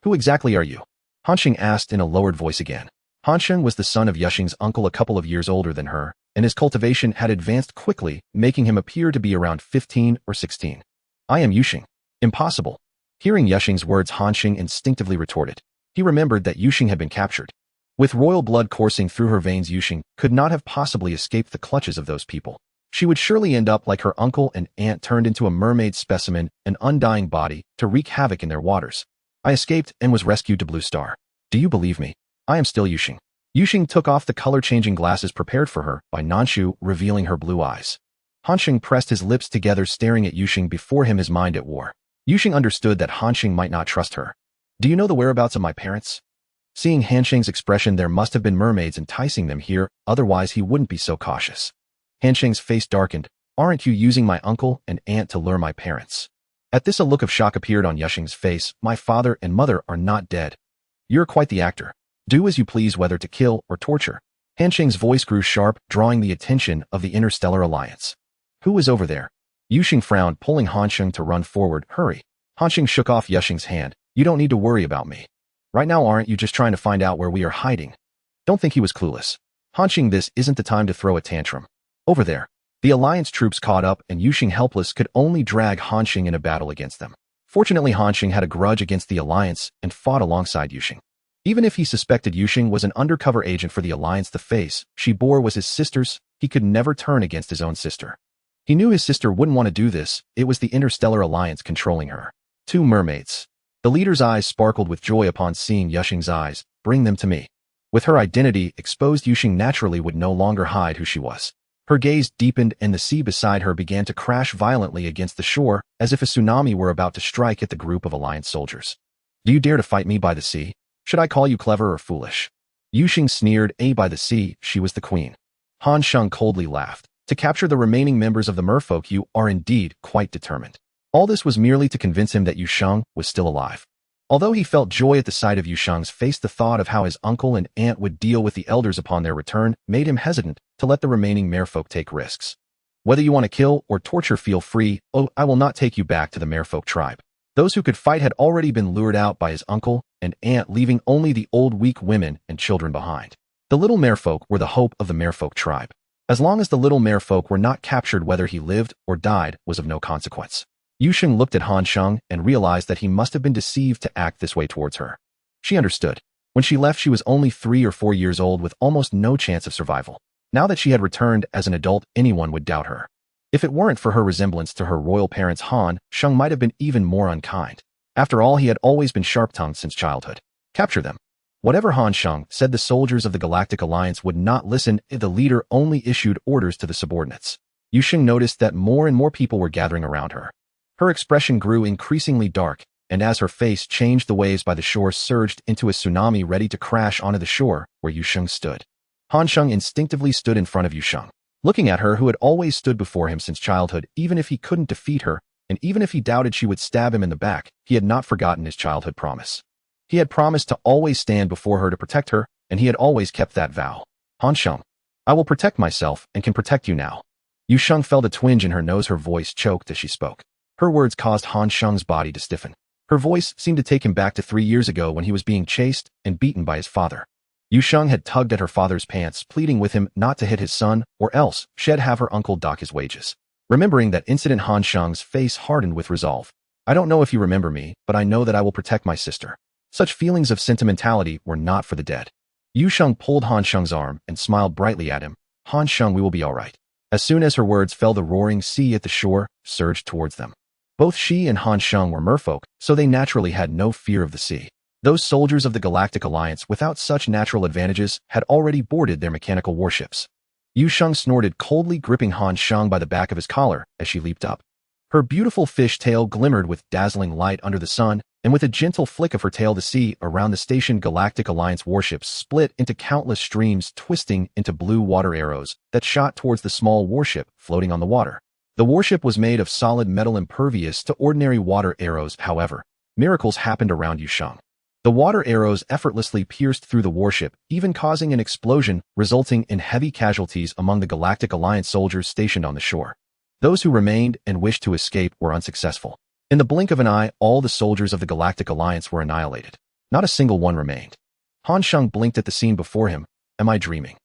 Who exactly are you? Hanxing asked in a lowered voice again. Hanxing was the son of Yuxing's uncle, a couple of years older than her, and his cultivation had advanced quickly, making him appear to be around 15 or 16. I am Yuxing. Impossible. Hearing Yuxing's words, Hanxing instinctively retorted. He remembered that Yuxing had been captured. With royal blood coursing through her veins, Yuxing could not have possibly escaped the clutches of those people. She would surely end up like her uncle and aunt, turned into a mermaid specimen, an undying body, to wreak havoc in their waters. I escaped and was rescued to Blue Star. Do you believe me? I am still Yuxing. Yuxing took off the color-changing glasses prepared for her by Nan Shu, revealing her blue eyes. Hanxing pressed his lips together, staring at Yuxing, before him, his mind at war. Yuxing understood that Hanxing might not trust her. Do you know the whereabouts of my parents? Seeing Hanxing's expression, there must have been mermaids enticing them here, otherwise he wouldn't be so cautious. Hanxing's face darkened. Aren't you using my uncle and aunt to lure my parents? At this, a look of shock appeared on Yuxing's face. My father and mother are not dead. You're quite the actor. Do as you please, whether to kill or torture. Hanxing's voice grew sharp, drawing the attention of the Interstellar Alliance. Who is over there? Yuxing frowned, pulling Hanxing to run forward. Hurry. Hanxing shook off Yuxing's hand. You don't need to worry about me. Right now, aren't you just trying to find out where we are hiding? Don't think he was clueless. Hanxing, this isn't the time to throw a tantrum. Over there. The Alliance troops caught up, and Yuxing, helpless, could only drag Hanxing in a battle against them. Fortunately, Hanxing had a grudge against the Alliance and fought alongside Yuxing. Even if he suspected Yuxing was an undercover agent for the Alliance, the face she bore was his sister's. He could never turn against his own sister. He knew his sister wouldn't want to do this. It was the Interstellar Alliance controlling her. 2 mermaids. The leader's eyes sparkled with joy upon seeing Yuxing's eyes. Bring them to me. With her identity exposed, Yuxing naturally would no longer hide who she was. Her gaze deepened, and the sea beside her began to crash violently against the shore, as if a tsunami were about to strike at the group of Alliance soldiers. Do you dare to fight me by the sea? Should I call you clever or foolish? Yuxing sneered. By the sea, she was the queen. Hanxing coldly laughed. To capture the remaining members of the merfolk, you are indeed quite determined. All this was merely to convince him that Yuxing was still alive. Although he felt joy at the sight of Yuxing's face, the thought of how his uncle and aunt would deal with the elders upon their return made him hesitant to let the remaining merfolk take risks. Whether you want to kill or torture, feel free. Oh, I will not take you back to the merfolk tribe. Those who could fight had already been lured out by his uncle and aunt, leaving only the old, weak women and children behind. The little merfolk were the hope of the merfolk tribe. As long as the little merfolk were not captured, whether he lived or died was of no consequence. Yuxing looked at Hanxing and realized that he must have been deceived to act this way towards her. She understood. When she left, she was only 3 or 4 years old, with almost no chance of survival. Now that she had returned as an adult, anyone would doubt her. If it weren't for her resemblance to her royal parents, Hanxing might have been even more unkind. After all, he had always been sharp-tongued since childhood. Capture them. Whatever Hanxing said, the soldiers of the Galactic Alliance would not listen. The leader only issued orders to the subordinates. Yuxing noticed that more and more people were gathering around her. Her expression grew increasingly dark, and as her face changed, the waves by the shore surged into a tsunami, ready to crash onto the shore where Yuxing stood. Hanxing instinctively stood in front of Yuxing, looking at her who had always stood before him since childhood. Even if he couldn't defeat her, and even if he doubted she would stab him in the back, he had not forgotten his childhood promise. He had promised to always stand before her to protect her, and he had always kept that vow. Hanxing, I will protect myself and can protect you now. Yuxing felt a twinge in her nose. Her voice choked as she spoke. Her words caused Hanxing's body to stiffen. Her voice seemed to take him back to 3 years ago when he was being chased and beaten by his father. Yuxing had tugged at her father's pants, pleading with him not to hit his son, or else she'd have her uncle dock his wages. Remembering that incident, Hanxing's face hardened with resolve. I don't know if you remember me, but I know that I will protect my sister. Such feelings of sentimentality were not for the dead. Yuxing pulled Hanxing's arm and smiled brightly at him. Hanxing, we will be all right. As soon as her words fell, the roaring sea at the shore surged towards them. Both she and Hanxing were merfolk, so they naturally had no fear of the sea. Those soldiers of the Galactic Alliance, without such natural advantages, had already boarded their mechanical warships. Yuxing snorted coldly, gripping Hanxing by the back of his collar as she leaped up. Her beautiful fish tail glimmered with dazzling light under the sun, and with a gentle flick of her tail, the sea around the stationed Galactic Alliance warships split into countless streams, twisting into blue water arrows that shot towards the small warship floating on the water. The warship was made of solid metal impervious to ordinary water arrows. However, miracles happened around Yusheng. The water arrows effortlessly pierced through the warship, even causing an explosion, resulting in heavy casualties among the Galactic Alliance soldiers stationed on the shore. Those who remained and wished to escape were unsuccessful. In the blink of an eye, all the soldiers of the Galactic Alliance were annihilated. Not a single one remained. Han Sheng blinked at the scene before him. Am I dreaming?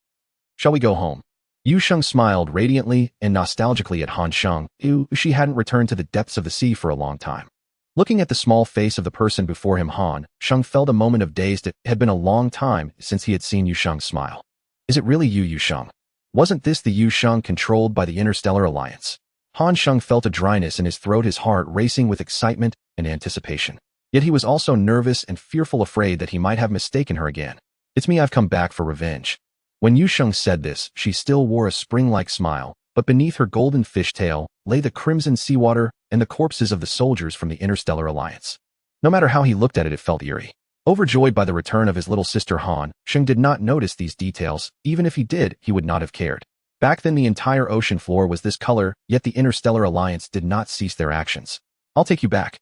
Shall we go home? Yusheng smiled radiantly and nostalgically at Han Sheng, who she hadn't returned to the depths of the sea for a long time. Looking at the small face of the person before him, Han Sheng felt a moment of dazed. It had been a long time since he had seen Yusheng smile. Is it really you, Yusheng? Wasn't this the Yusheng controlled by the Interstellar Alliance? Han Sheng felt a dryness in his throat, his heart racing with excitement and anticipation. Yet he was also nervous and fearful, afraid that he might have mistaken her again. It's me, I've come back for revenge. When Yusheng said this, she still wore a spring-like smile, but beneath her golden fishtail lay the crimson seawater and the corpses of the soldiers from the Interstellar Alliance. No matter how he looked at it, it felt eerie. Overjoyed by the return of his little sister, Han Sheng did not notice these details. Even if he did, he would not have cared. Back then, the entire ocean floor was this color, yet the Interstellar Alliance did not cease their actions. I'll take you back.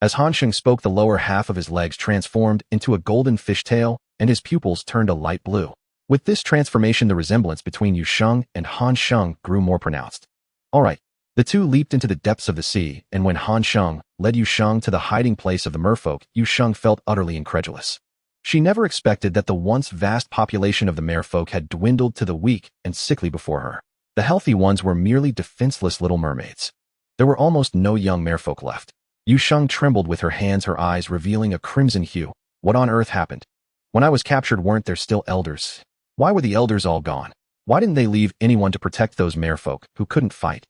As Han Sheng spoke, the lower half of his legs transformed into a golden fishtail, and his pupils turned a light blue. With this transformation, the resemblance between Yusheng and Han Sheng grew more pronounced. All right. The two leaped into the depths of the sea, and when Han Sheng led Yusheng to the hiding place of the merfolk, Yusheng felt utterly incredulous. She never expected that the once vast population of the merfolk had dwindled to the weak and sickly before her. The healthy ones were merely defenseless little mermaids. There were almost no young merfolk left. Yusheng trembled with her hands, her eyes revealing a crimson hue. What on earth happened? When I was captured, weren't there still elders? Why were the elders all gone? Why didn't they leave anyone to protect those merfolk who couldn't fight?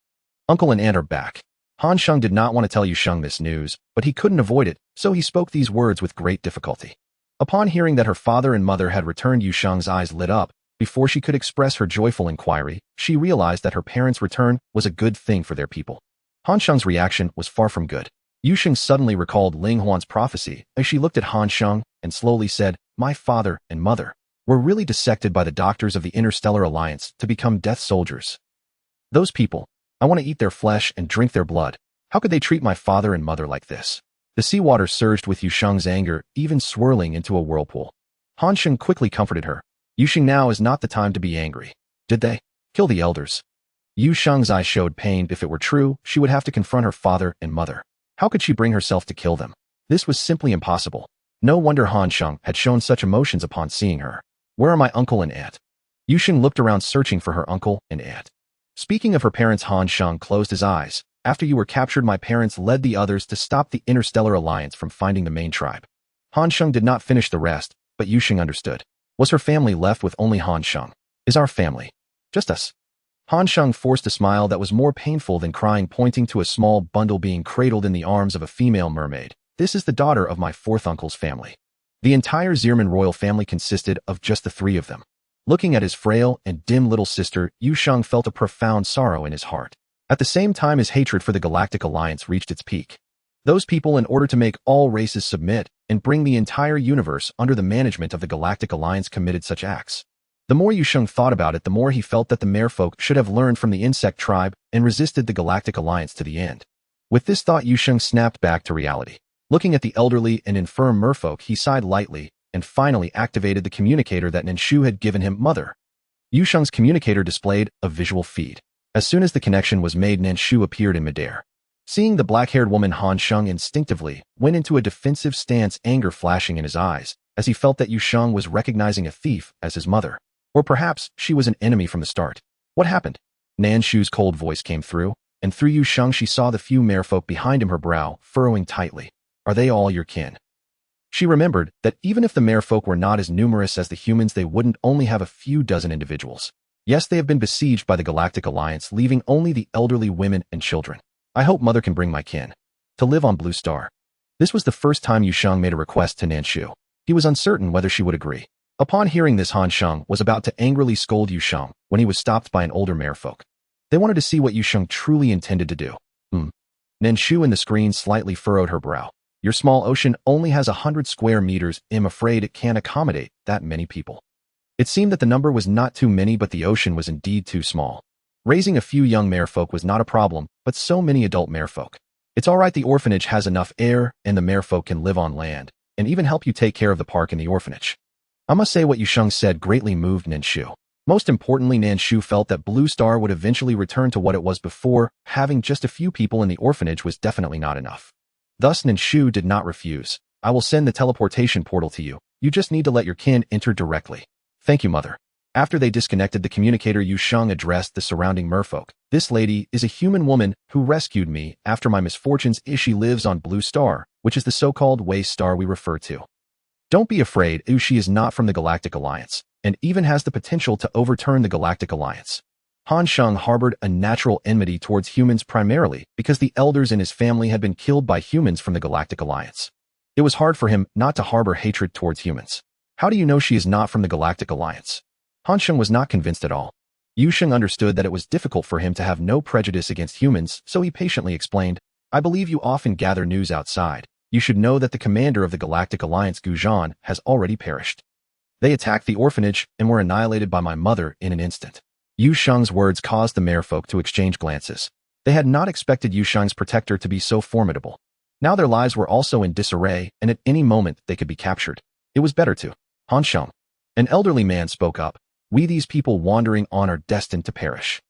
Uncle and aunt are back. Han Sheng did not want to tell Yusheng this news, but he couldn't avoid it, so he spoke these words with great difficulty. Upon hearing that her father and mother had returned, Yusheng's eyes lit up. Before she could express her joyful inquiry, she realized that her parents' return was a good thing for their people. Han Sheng's reaction was far from good. Yusheng suddenly recalled Ling Huan's prophecy as she looked at Han Sheng and slowly said, "My father and mother were really dissected by the doctors of the Interstellar Alliance to become death soldiers. Those people, I want to eat their flesh and drink their blood. How could they treat my father and mother like this?" The seawater surged with Yusheng's anger, even swirling into a whirlpool. Han Sheng quickly comforted her. Yusheng, now is not the time to be angry. Did they kill the elders? Yusheng's eyes showed pain. If it were true, she would have to confront her father and mother. How could she bring herself to kill them? This was simply impossible. No wonder Han Sheng had shown such emotions upon seeing her. Where are my uncle and aunt? Yusheng looked around, searching for her uncle and aunt. Speaking of her parents, Han Sheng closed his eyes. After you were captured, my parents led the others to stop the Interstellar Alliance from finding the main tribe. Han Sheng did not finish the rest, but Yusheng understood. Was her family left with only Han Sheng? Is our family just us? Han Sheng forced a smile that was more painful than crying, pointing to a small bundle being cradled in the arms of a female mermaid. This is the daughter of my fourth uncle's family. The entire Zierman royal family consisted of just the three of them. Looking at his frail and dim little sister, Yusheng felt a profound sorrow in his heart. At the same time, his hatred for the Galactic Alliance reached its peak. Those people, in order to make all races submit and bring the entire universe under the management of the Galactic Alliance, committed such acts. The more Yusheng thought about it, the more he felt that the merfolk should have learned from the insect tribe and resisted the Galactic Alliance to the end. With this thought, Yusheng snapped back to reality. Looking at the elderly and infirm merfolk, he sighed lightly and finally activated the communicator that Nan Shu had given him. Mother. Yusheng's communicator displayed a visual feed. As soon as the connection was made, Nan Shu appeared in midair. Seeing the black-haired woman, Han Sheng instinctively went into a defensive stance, anger flashing in his eyes, as he felt that Yusheng was recognizing a thief as his mother. Or perhaps she was an enemy from the start. What happened? Nan Shu's cold voice came through, and through Yusheng she saw the few merfolk behind him, her brow furrowing tightly. Are they all your kin? She remembered that even if the merfolk were not as numerous as the humans, they wouldn't only have a few dozen individuals. Yes, they have been besieged by the Galactic Alliance, leaving only the elderly, women, and children. I hope mother can bring my kin to live on Blue Star. This was the first time Yusheng made a request to Nan Shu. He was uncertain whether she would agree. Upon hearing this, Han Sheng was about to angrily scold Yusheng when he was stopped by an older merfolk. They wanted to see what Yusheng truly intended to do. Nan Shu in the screen slightly furrowed her brow. Your small ocean only has 100 square meters. I'm afraid it can't accommodate that many people. It seemed that the number was not too many, but the ocean was indeed too small. Raising a few young merfolk was not a problem, but so many adult merfolk. It's alright, the orphanage has enough air, and the merfolk can live on land, and even help you take care of the park and the orphanage. I must say what Yusheng said greatly moved Nan Shu. Most importantly, Nan Shu felt that Blue Star would eventually return to what it was before. Having just a few people in the orphanage was definitely not enough. Thus, Nan Shu did not refuse. I will send the teleportation portal to you. You just need to let your kin enter directly. Thank you, mother. After they disconnected the communicator, Yusheng addressed the surrounding merfolk. This lady is a human woman who rescued me after my misfortunes. She lives on Blue Star, which is the so-called waste star we refer to. Don't be afraid, she is not from the Galactic Alliance, and even has the potential to overturn the Galactic Alliance. Han Sheng harbored a natural enmity towards humans primarily because the elders in his family had been killed by humans from the Galactic Alliance. It was hard for him not to harbor hatred towards humans. How do you know she is not from the Galactic Alliance? Han Sheng was not convinced at all. Yusheng understood that it was difficult for him to have no prejudice against humans, so he patiently explained, I believe you often gather news outside. You should know that the commander of the Galactic Alliance, Gujan, has already perished. They attacked the orphanage and were annihilated by my mother in an instant. Yusheng's words caused the merfolk to exchange glances. They had not expected Yusheng's protector to be so formidable. Now their lives were also in disarray, and at any moment they could be captured. It was better to. Han Sheng. An elderly man spoke up. We, these people wandering on, are destined to perish.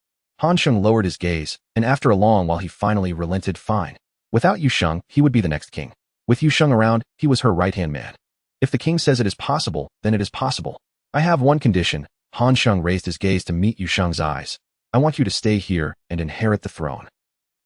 Han Sheng lowered his gaze, and after a long while he finally relented. Fine. Without Yusheng, he would be the next king. With Yusheng around, he was her right-hand man. If the king says it is possible, then it is possible. I have one condition. Han Sheng raised his gaze to meet Yusheng's eyes. I want you to stay here and inherit the throne.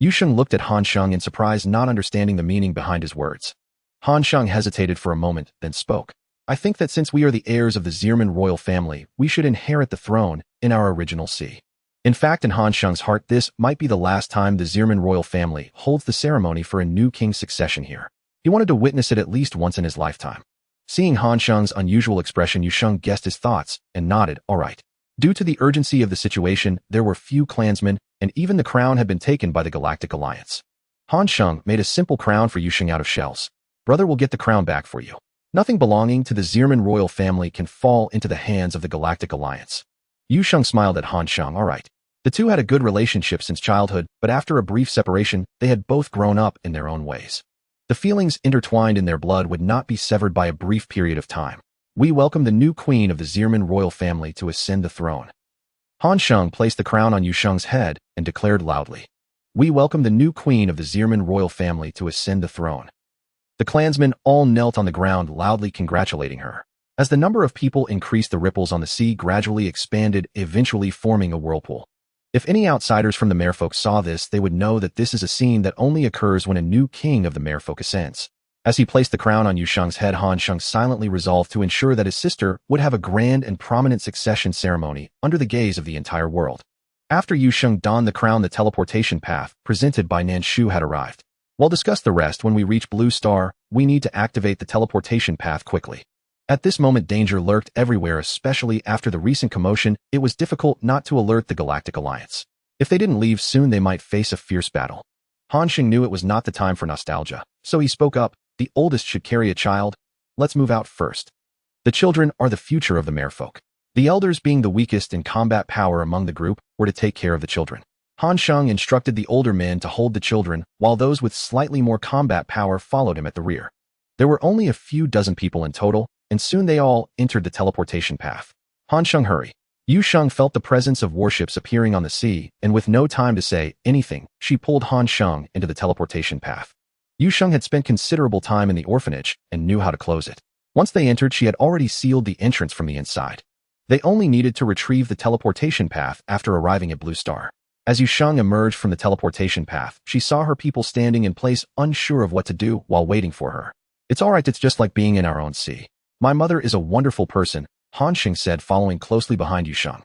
Yusheng looked at Han Sheng in surprise, not understanding the meaning behind his words. Han Sheng hesitated for a moment, then spoke. I think that since we are the heirs of the Zierman royal family, we should inherit the throne in our original see. In fact, in Han Sheng's heart, this might be the last time the Zierman royal family holds the ceremony for a new king's succession here. He wanted to witness it at least once in his lifetime. Seeing Han Sheng's unusual expression, Yusheng guessed his thoughts and nodded, all right. Due to the urgency of the situation, there were few clansmen, and even the crown had been taken by the Galactic Alliance. Han Sheng made a simple crown for Yusheng out of shells. Brother will get the crown back for you. Nothing belonging to the Zierman royal family can fall into the hands of the Galactic Alliance. Yusheng smiled at Han Sheng, all right. The two had a good relationship since childhood, but after a brief separation, they had both grown up in their own ways. The feelings intertwined in their blood would not be severed by a brief period of time. We welcome the new queen of the Zierman royal family to ascend the throne. Han Sheng placed the crown on Yusheng's head and declared loudly. We welcome the new queen of the Zierman royal family to ascend the throne. The clansmen all knelt on the ground, loudly congratulating her. As the number of people increased, the ripples on the sea gradually expanded, eventually forming a whirlpool. If any outsiders from the merfolk saw this, they would know that this is a scene that only occurs when a new king of the merfolk ascends. As he placed the crown on Yusheng's head, Han Sheng silently resolved to ensure that his sister would have a grand and prominent succession ceremony under the gaze of the entire world. After Yusheng donned the crown, the teleportation path presented by Nan Shu had arrived. We'll discuss the rest when we reach Blue Star. We need to activate the teleportation path quickly. At this moment, danger lurked everywhere, especially after the recent commotion. It was difficult not to alert the Galactic Alliance. If they didn't leave soon, they might face a fierce battle. Han Sheng knew it was not the time for nostalgia, so he spoke up. The oldest should carry a child. Let's move out first. The children are the future of the merfolk. The elders, being the weakest in combat power among the group, were to take care of the children. Han Sheng instructed the older men to hold the children, while those with slightly more combat power followed him at the rear. There were only a few dozen people in total, and soon they all entered the teleportation path. Han Sheng, hurry. Yusheng felt the presence of warships appearing on the sea, and with no time to say anything, she pulled Han Sheng into the teleportation path. Yusheng had spent considerable time in the orphanage and knew how to close it. Once they entered, she had already sealed the entrance from the inside. They only needed to retrieve the teleportation path after arriving at Blue Star. As Yusheng emerged from the teleportation path, she saw her people standing in place, unsure of what to do while waiting for her. It's alright, it's just like being in our own sea. My mother is a wonderful person, Han Sheng said, following closely behind Yusheng.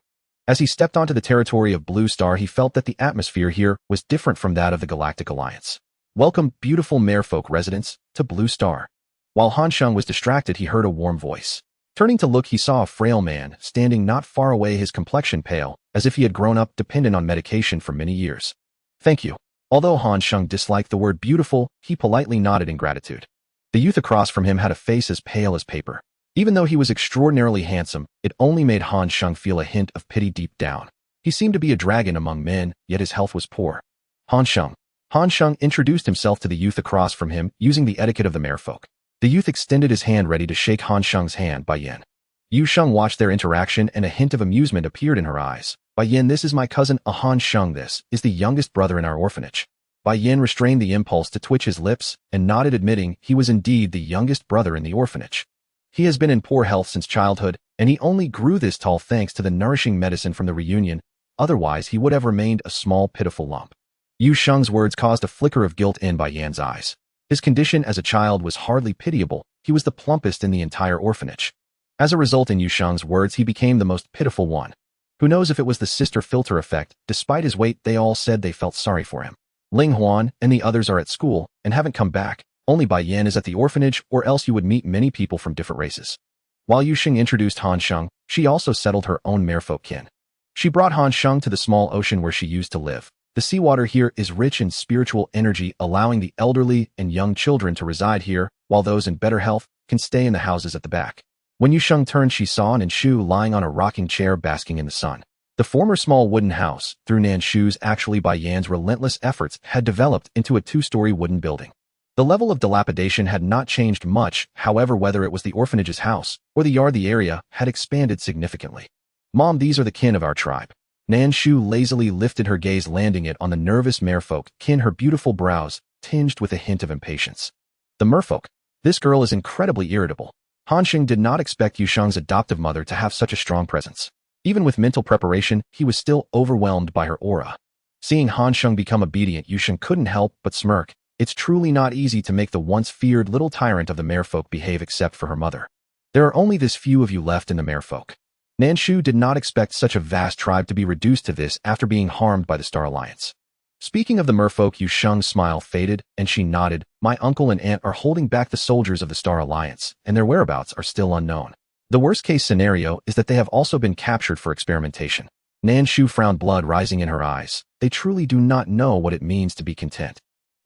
As he stepped onto the territory of Blue Star, he felt that the atmosphere here was different from that of the Galactic Alliance. Welcome, beautiful merfolk residents, to Blue Star. While Han Sheng was distracted, he heard a warm voice. Turning to look, he saw a frail man standing not far away, his complexion pale, as if he had grown up dependent on medication for many years. Thank you. Although Han Sheng disliked the word beautiful, he politely nodded in gratitude. The youth across from him had a face as pale as paper. Even though he was extraordinarily handsome, it only made Han Sheng feel a hint of pity deep down. He seemed to be a dragon among men, yet his health was poor. Han Sheng. Han Sheng introduced himself to the youth across from him using the etiquette of the merfolk. The youth extended his hand ready to shake Han Sheng's hand. Bai Yin. Yu Sheng watched their interaction and a hint of amusement appeared in her eyes. Bai Yin, this is my cousin, Han Sheng. This is the youngest brother in our orphanage. Bai Yin restrained the impulse to twitch his lips and nodded, admitting he was indeed the youngest brother in the orphanage. He has been in poor health since childhood, and he only grew this tall thanks to the nourishing medicine from the reunion. Otherwise, he would have remained a small, pitiful lump. Yu Sheng's words caused a flicker of guilt in Bai Yan's eyes. His condition as a child was hardly pitiable. He was the plumpest in the entire orphanage. As a result, in Yu Sheng's words, he became the most pitiful one. Who knows if it was the sister filter effect? Despite his weight, they all said they felt sorry for him. Ling Huan and the others are at school and haven't come back. Only Bai Yan is at the orphanage, or else you would meet many people from different races. While Yu Sheng introduced Han Sheng, she also settled her own merfolk kin. She brought Han Sheng to the small ocean where she used to live. The seawater here is rich in spiritual energy, allowing the elderly and young children to reside here, while those in better health can stay in the houses at the back. When Yu Sheng turned, she saw Nan Shu lying on a rocking chair basking in the sun. The former small wooden house, through Nan Shu's actually Bai Yan's relentless efforts, had developed into a two-story wooden building. The level of dilapidation had not changed much, however, whether it was the orphanage's house or the yard, the area had expanded significantly. Mom, these are the kin of our tribe. Nan Shu lazily lifted her gaze, landing it on the nervous merfolk kin, her beautiful brows tinged with a hint of impatience. The merfolk. This girl is incredibly irritable. Han Sheng did not expect Yu Sheng's adoptive mother to have such a strong presence. Even with mental preparation, he was still overwhelmed by her aura. Seeing Han Sheng become obedient, Yu Sheng couldn't help but smirk. It's truly not easy to make the once feared little tyrant of the merfolk behave, except for her mother. There are only this few of you left in the merfolk. Nan Shu did not expect such a vast tribe to be reduced to this after being harmed by the Star Alliance. Speaking of the merfolk, Yu Sheng's smile faded, and she nodded. My uncle and aunt are holding back the soldiers of the Star Alliance, and their whereabouts are still unknown. The worst-case scenario is that they have also been captured for experimentation. Nan Shu frowned, blood rising in her eyes. They truly do not know what it means to be content.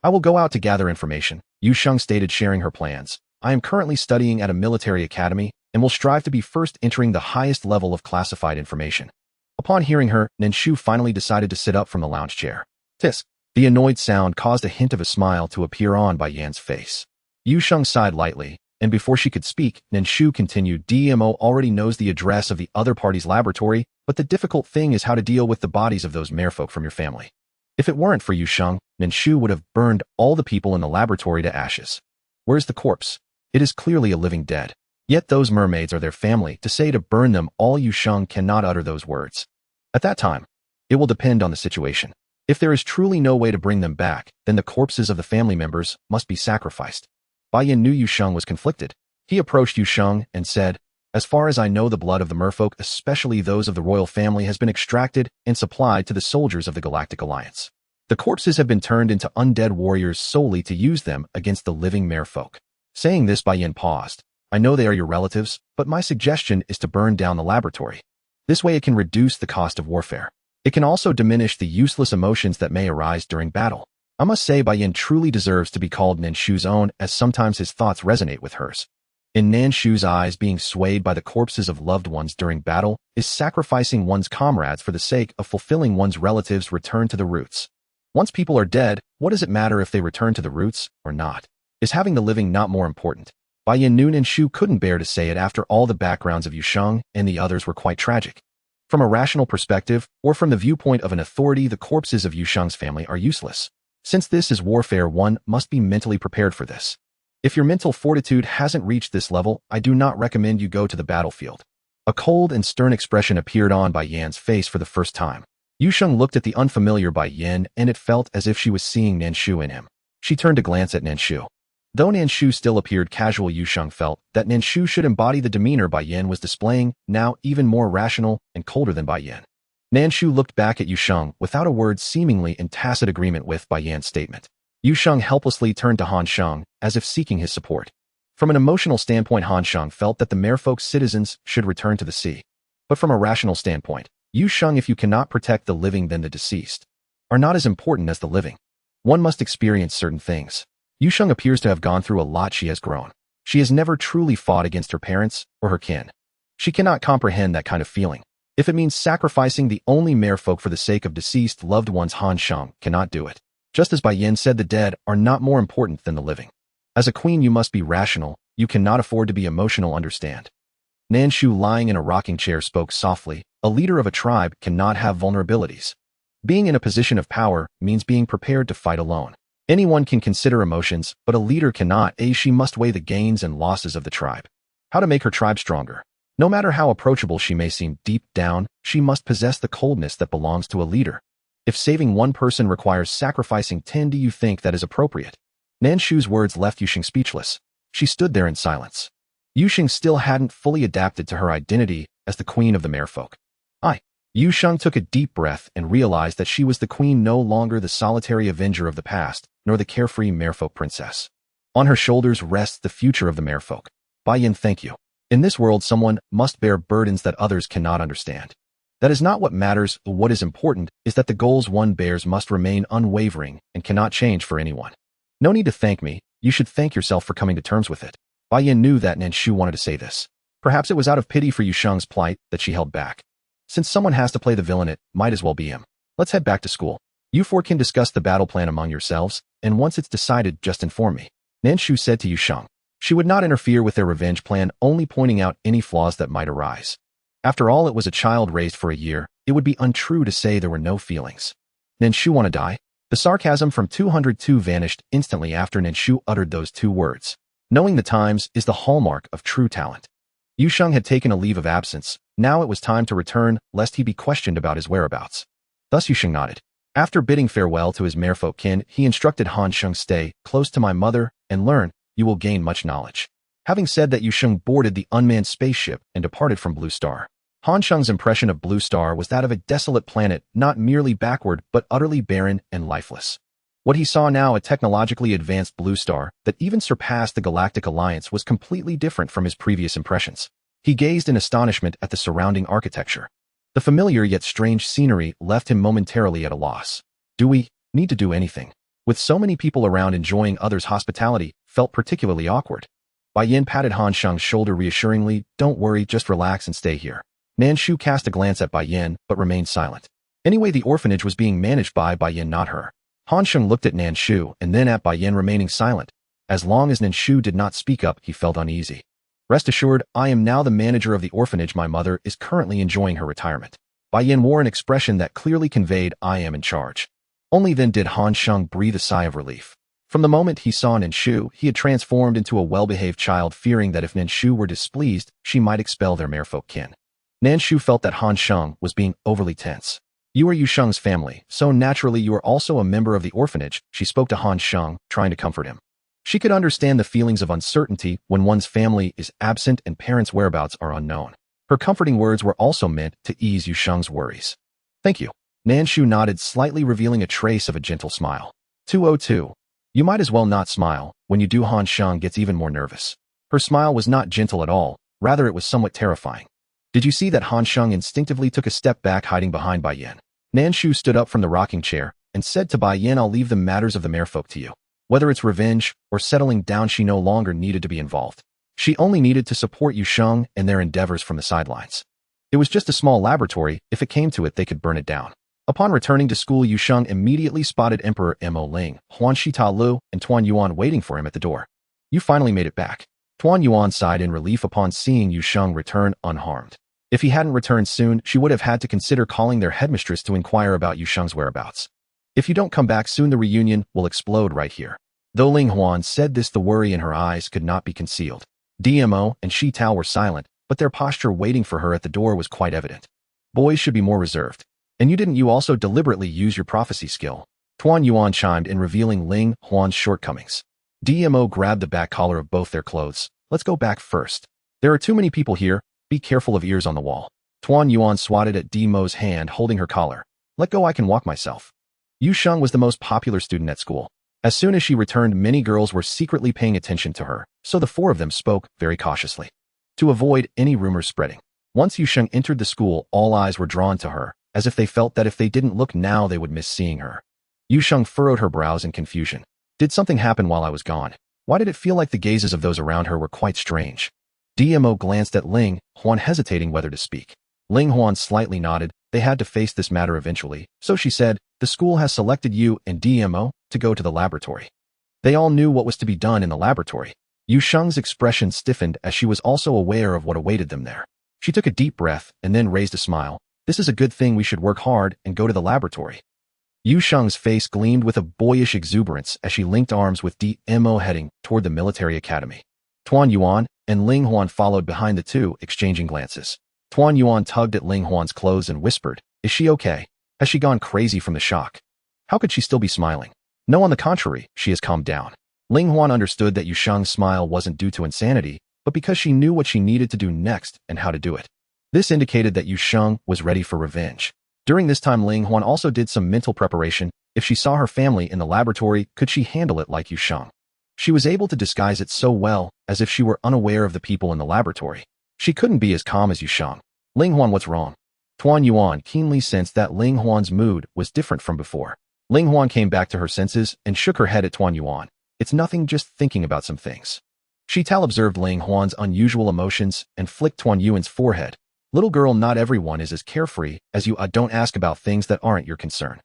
I will go out to gather information, Yu Sheng stated, sharing her plans. I am currently studying at a military academy, and will strive to be first, entering the highest level of classified information. Upon hearing her, Nan Shu finally decided to sit up from the lounge chair. Tisk. The annoyed sound caused a hint of a smile to appear on Bai Yan's face. Yu Sheng sighed lightly, and before she could speak, Nan Shu continued, DMO already knows the address of the other party's laboratory, but the difficult thing is how to deal with the bodies of those merfolk from your family. If it weren't for Yu Sheng, Nan Shu would have burned all the people in the laboratory to ashes. Where's the corpse? It is clearly a living dead. Yet those mermaids are their family. To say to burn them all, Yu Sheng cannot utter those words. At that time, it will depend on the situation. If there is truly no way to bring them back, then the corpses of the family members must be sacrificed. Bai Yin knew Yu Sheng was conflicted. He approached Yu Sheng and said, as far as I know, the blood of the merfolk, especially those of the royal family, has been extracted and supplied to the soldiers of the Galactic Alliance. The corpses have been turned into undead warriors solely to use them against the living merfolk. Saying this, Bai Yin paused. I know they are your relatives, but my suggestion is to burn down the laboratory. This way it can reduce the cost of warfare. It can also diminish the useless emotions that may arise during battle. I must say, Bai Yin truly deserves to be called Nan Shu's own, as sometimes his thoughts resonate with hers. In Nan Shu's eyes, being swayed by the corpses of loved ones during battle is sacrificing one's comrades for the sake of fulfilling one's relatives' return to the roots. Once people are dead, what does it matter if they return to the roots or not? Is having the living not more important? Bai Yin knew Nan Shu couldn't bear to say it after all. The backgrounds of Yu Sheng and the others were quite tragic. From a rational perspective, or from the viewpoint of an authority, the corpses of Yu Sheng's family are useless. Since this is warfare, one must be mentally prepared for this. If your mental fortitude hasn't reached this level, I do not recommend you go to the battlefield. A cold and stern expression appeared on Bai Yan's face for the first time. Yu Sheng looked at the unfamiliar Bai Yin, and it felt as if she was seeing Nan Shu in him. She turned to glance at Nan Shu. Though Nan Shu still appeared casual, Yu Sheng felt that Nan Shu should embody the demeanor Bai Yin was displaying, now even more rational and colder than Bai Yin. Nan Shu looked back at Yu Sheng without a word, seemingly in tacit agreement with Bai Yan's statement. Yu Sheng helplessly turned to Han Sheng, as if seeking his support. From an emotional standpoint, Han Sheng felt that the merfolk's citizens should return to the sea. But from a rational standpoint, Yu Sheng, if you cannot protect the living, then the deceased are not as important as the living. One must experience certain things. Yu Sheng appears to have gone through a lot. She has grown. She has never truly fought against her parents or her kin. She cannot comprehend that kind of feeling. If it means sacrificing the only merfolk for the sake of deceased loved ones, Han Shang cannot do it. Just as Bai Yin said, the dead are not more important than the living. As a queen, you must be rational. You cannot afford to be emotional, understand? Nan Shu, lying in a rocking chair, spoke softly. A leader of a tribe cannot have vulnerabilities. Being in a position of power means being prepared to fight alone. Anyone can consider emotions, but a leader cannot. She must weigh the gains and losses of the tribe. How to make her tribe stronger. No matter how approachable she may seem, deep down, she must possess the coldness that belongs to a leader. If saving one person requires sacrificing 10, do you think that is appropriate? Nan Shu's words left Yusheng speechless. She stood there in silence. Yusheng still hadn't fully adapted to her identity as the queen of the merfolk. Yusheng took a deep breath and realized that she was the queen, no longer the solitary avenger of the past, nor the carefree merfolk princess. On her shoulders rests the future of the merfolk. Bai Yin, thank you. In this world, someone must bear burdens that others cannot understand. That is not what matters. What is important is that the goals one bears must remain unwavering and cannot change for anyone. No need to thank me. You should thank yourself for coming to terms with it. Bai Yin knew that Nan Shu wanted to say this. Perhaps it was out of pity for Yusheng's plight that she held back. Since someone has to play the villain, it might as well be him. Let's head back to school. You four can discuss the battle plan among yourselves, and once it's decided, just inform me. Nan Shu said to Yusheng. She would not interfere with their revenge plan, only pointing out any flaws that might arise. After all, it was a child raised for a year. It would be untrue to say there were no feelings. Nan Shu wanna die? The sarcasm from 202 vanished instantly after Nan Shu uttered those two words. Knowing the times is the hallmark of true talent. Yusheng had taken a leave of absence. Now it was time to return, lest he be questioned about his whereabouts. Thus Yusheng nodded. After bidding farewell to his merfolk kin, he instructed Han Sheng, stay close to my mother and learn. You will gain much knowledge. Having said that, Yusheng boarded the unmanned spaceship and departed from Blue Star. Han Sheng's impression of Blue Star was that of a desolate planet, not merely backward, but utterly barren and lifeless. What he saw now, a technologically advanced Blue Star that even surpassed the Galactic Alliance, was completely different from his previous impressions. He gazed in astonishment at the surrounding architecture. The familiar yet strange scenery left him momentarily at a loss. Do we need to do anything? With so many people around enjoying others' hospitality, felt particularly awkward. Bai Yin patted Han Sheng's shoulder reassuringly. Don't worry, just relax and stay here. Nan Shu cast a glance at Bai Yin, but remained silent. Anyway, the orphanage was being managed by Bai Yin, not her. Han Sheng looked at Nan Shu and then at Bai Yin, remaining silent. As long as Nan Shu did not speak up, he felt uneasy. Rest assured, I am now the manager of the orphanage. My mother is currently enjoying her retirement. Bai Yin wore an expression that clearly conveyed, I am in charge. Only then did Han Sheng breathe a sigh of relief. From the moment he saw Nan Shu, he had transformed into a well-behaved child, fearing that if Nan Shu were displeased, she might expel their merfolk kin. Nan Shu felt that Han Sheng was being overly tense. You are Yusheng's family, so naturally you are also a member of the orphanage. She spoke to Han Sheng, trying to comfort him. She could understand the feelings of uncertainty when one's family is absent and parents' whereabouts are unknown. Her comforting words were also meant to ease Yusheng's worries. Thank you. Nan Shu nodded slightly, revealing a trace of a gentle smile. 202. You might as well not smile. When you do, Han Sheng gets even more nervous. Her smile was not gentle at all, rather it was somewhat terrifying. Did you see that? Han Sheng instinctively took a step back, hiding behind Bai Yin. Nan Shu stood up from the rocking chair and said to Bai Yin, I'll leave the matters of the merfolk to you. Whether it's revenge or settling down, she no longer needed to be involved. She only needed to support Yusheng and their endeavors from the sidelines. It was just a small laboratory. If it came to it, they could burn it down. Upon returning to school, Yusheng immediately spotted Emperor Mo Ling, Huan Shita Lu, and Tuan Yuan waiting for him at the door. You finally made it back. Tuan Yuan sighed in relief upon seeing Yusheng return unharmed. If he hadn't returned soon, she would have had to consider calling their headmistress to inquire about Yusheng's whereabouts. If you don't come back soon, the reunion will explode right here. Though Ling Huan said this, the worry in her eyes could not be concealed. DMO and Shi Tao were silent, but their posture waiting for her at the door was quite evident. Boys should be more reserved. And you also deliberately use your prophecy skill. Tuan Yuan chimed in, revealing Ling Huan's shortcomings. DMO grabbed the back collar of both their clothes. Let's go back first. There are too many people here. Be careful of ears on the wall. Tuan Yuan swatted at DMO's hand, holding her collar. Let go, I can walk myself. Yusheng was the most popular student at school. As soon as she returned, many girls were secretly paying attention to her, so the four of them spoke very cautiously to avoid any rumors spreading. Once Yusheng entered the school, all eyes were drawn to her, as if they felt that if they didn't look now, they would miss seeing her. Yusheng furrowed her brows in confusion. Did something happen while I was gone? Why did it feel like the gazes of those around her were quite strange? DMO glanced at Ling Huan, hesitating whether to speak. Ling Huan slightly nodded. They had to face this matter eventually, so she said, the school has selected you and DMO to go to the laboratory. They all knew what was to be done in the laboratory. Yu Sheng's expression stiffened as she was also aware of what awaited them there. She took a deep breath and then raised a smile. This is a good thing. We should work hard and go to the laboratory. Yu Sheng's face gleamed with a boyish exuberance as she linked arms with DMO heading toward the military academy. Tuan Yuan and Ling Huan followed behind the two, exchanging glances. Tuan Yuan tugged at Ling Huan's clothes and whispered, is she okay? Has she gone crazy from the shock? How could she still be smiling? No, on the contrary, she has calmed down. Ling Huan understood that Yu Sheng's smile wasn't due to insanity, but because she knew what she needed to do next and how to do it. This indicated that Yu Sheng was ready for revenge. During this time, Ling Huan also did some mental preparation. If she saw her family in the laboratory, could she handle it like Yu Sheng? She was able to disguise it so well, as if she were unaware of the people in the laboratory. She couldn't be as calm as Yu Sheng. Ling Huan, what's wrong? Tuan Yuan keenly sensed that Ling Huan's mood was different from before. Ling Huan came back to her senses and shook her head at Tuan Yuan. It's nothing, just thinking about some things. Shital observed Ling Huan's unusual emotions and flicked Tuan Yuan's forehead. Little girl, not everyone is as carefree as you. Don't ask about things that aren't your concern.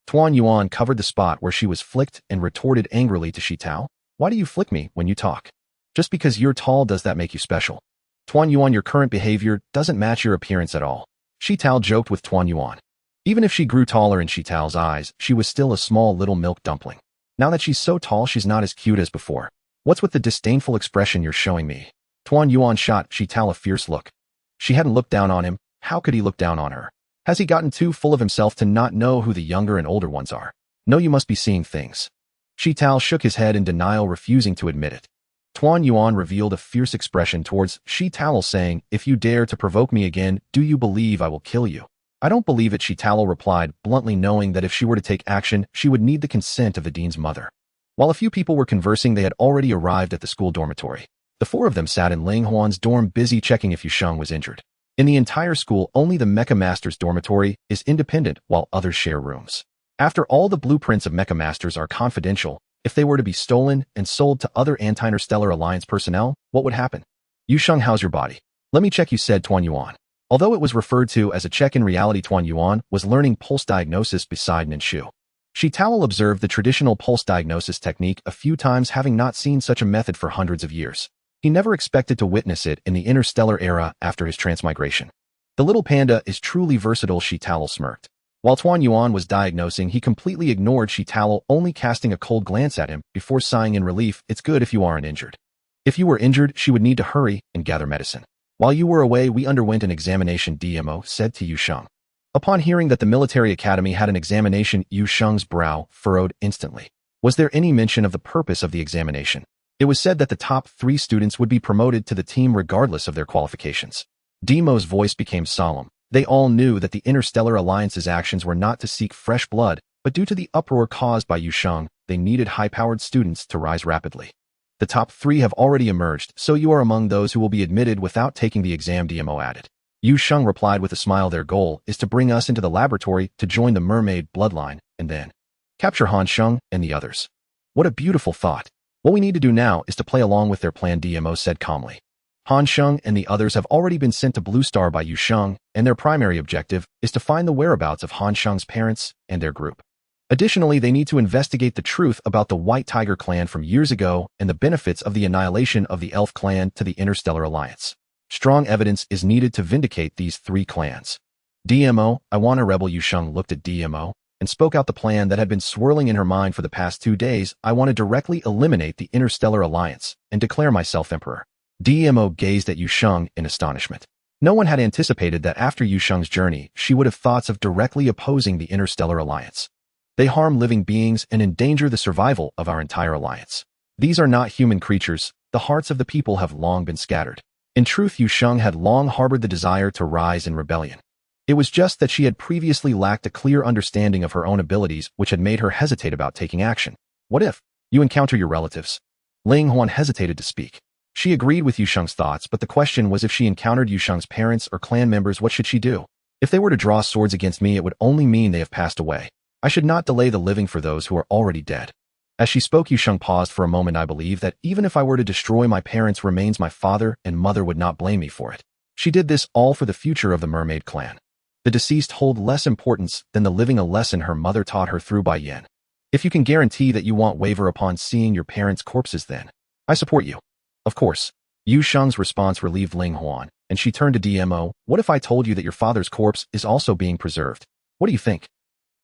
Tuan Yuan covered the spot where she was flicked and retorted angrily to Shital. Why do you flick me when you talk? Just because you're tall, does that make you special? Tuan Yuan, your current behavior doesn't match your appearance at all. Shital joked with Tuan Yuan. Even if she grew taller in Shital's eyes, she was still a small little milk dumpling. Now that she's so tall, she's not as cute as before. What's with the disdainful expression you're showing me? Tuan Yuan shot Shital a fierce look. She hadn't looked down on him. How could he look down on her? Has he gotten too full of himself to not know who the younger and older ones are? No, you must be seeing things. Shital shook his head in denial, refusing to admit it. Tuan Yuan revealed a fierce expression towards Shital, saying, if you dare to provoke me again, do you believe I will kill you? I don't believe it, Shital replied, bluntly, knowing that if she were to take action, she would need the consent of the dean's mother. While a few people were conversing, they had already arrived at the school dormitory. The four of them sat in Ling Huan's dorm, busy checking if Yu Sheng was injured. In the entire school, only the Mecha Master's dormitory is independent, while others share rooms. After all, the blueprints of Mecha Masters are confidential. If they were to be stolen and sold to other Anti-Interstellar Alliance personnel, what would happen? Yu Sheng, how's your body? Let me check, you said Tuan Yuan. Although it was referred to as a check, in reality Tuan Yuan was learning pulse diagnosis beside Nan Shu. Shital observed the traditional pulse diagnosis technique a few times, having not seen such a method for hundreds of years. He never expected to witness it in the interstellar era after his transmigration. The little panda is truly versatile, Shital smirked. While Tuan Yuan was diagnosing, he completely ignored Shital, only casting a cold glance at him before sighing in relief. It's good if you aren't injured. If you were injured, she would need to hurry and gather medicine. While you were away, we underwent an examination, DMO said to Yu Sheng. Upon hearing that the military academy had an examination, Yu Sheng's brow furrowed instantly. Was there any mention of the purpose of the examination? It was said that the top 3 students would be promoted to the team regardless of their qualifications. DMO's voice became solemn. They all knew that the Interstellar Alliance's actions were not to seek fresh blood, but due to the uproar caused by Yu Sheng, they needed high-powered students to rise rapidly. The top 3 have already emerged, so you are among those who will be admitted without taking the exam, DMO added. Yu Sheng replied with a smile, their goal is to bring us into the laboratory to join the mermaid bloodline, and then capture Han Sheng and the others. What a beautiful thought. What we need to do now is to play along with their plan, DMO said calmly. Han Sheng and the others have already been sent to Blue Star by Yu Sheng, and their primary objective is to find the whereabouts of Han Sheng's parents and their group. Additionally, they need to investigate the truth about the White Tiger clan from years ago and the benefits of the annihilation of the Elf clan to the Interstellar Alliance. Strong evidence is needed to vindicate these 3 clans. DMO, I want a rebel. Yu Sheng looked at DMO and spoke out the plan that had been swirling in her mind for the past 2 days. I want to directly eliminate the Interstellar Alliance and declare myself emperor. DMO gazed at Yu Sheng in astonishment. No one had anticipated that after Yu Sheng's journey, she would have thoughts of directly opposing the Interstellar Alliance. They harm living beings and endanger the survival of our entire alliance. These are not human creatures. The hearts of the people have long been scattered. In truth, Yu Sheng had long harbored the desire to rise in rebellion. It was just that she had previously lacked a clear understanding of her own abilities, which had made her hesitate about taking action. What if you encounter your relatives? Ling Huan hesitated to speak. She agreed with Yu Sheng's thoughts, but the question was, if she encountered Yu Sheng's parents or clan members, what should she do? If they were to draw swords against me, it would only mean they have passed away. I should not delay the living for those who are already dead. As she spoke, Yu Sheng paused for a moment. I believe that even if I were to destroy my parents' remains, my father and mother would not blame me for it. She did this all for the future of the mermaid clan. The deceased hold less importance than the living, a lesson her mother taught her through Bai Yin. If you can guarantee that you won't waver upon seeing your parents' corpses, then I support you. Of course. Yu Sheng's response relieved Ling Huan, and she turned to DMO. What if I told you that your father's corpse is also being preserved? What do you think?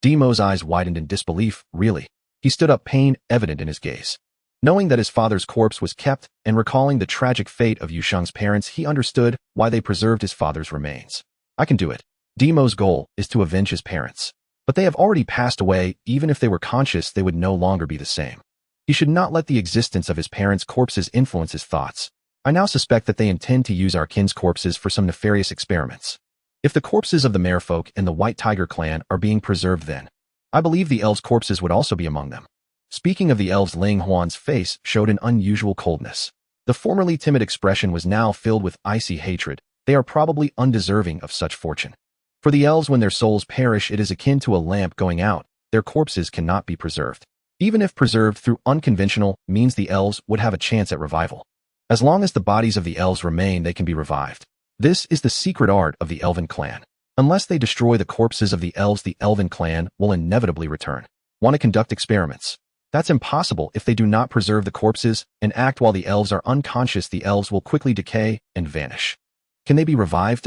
DMO's eyes widened in disbelief. Really? He stood up, pain evident in his gaze. Knowing that his father's corpse was kept and recalling the tragic fate of Yu Sheng's parents, he understood why they preserved his father's remains. I can do it. Demo's goal is to avenge his parents. But they have already passed away. Even if they were conscious, they would no longer be the same. He should not let the existence of his parents' corpses influence his thoughts. I now suspect that they intend to use our kin's corpses for some nefarious experiments. If the corpses of the merfolk and the White Tiger clan are being preserved, then I believe the elves' corpses would also be among them. Speaking of the elves, Ling Huan's face showed an unusual coldness. The formerly timid expression was now filled with icy hatred. They are probably undeserving of such fortune. For the elves, when their souls perish, it is akin to a lamp going out. Their corpses cannot be preserved. Even if preserved through unconventional means, the elves would have a chance at revival. As long as the bodies of the elves remain, they can be revived. This is the secret art of the Elven clan. Unless they destroy the corpses of the elves, the Elven clan will inevitably return. Want to conduct experiments? That's impossible. If they do not preserve the corpses and act while the elves are unconscious, the elves will quickly decay and vanish. Can they be revived?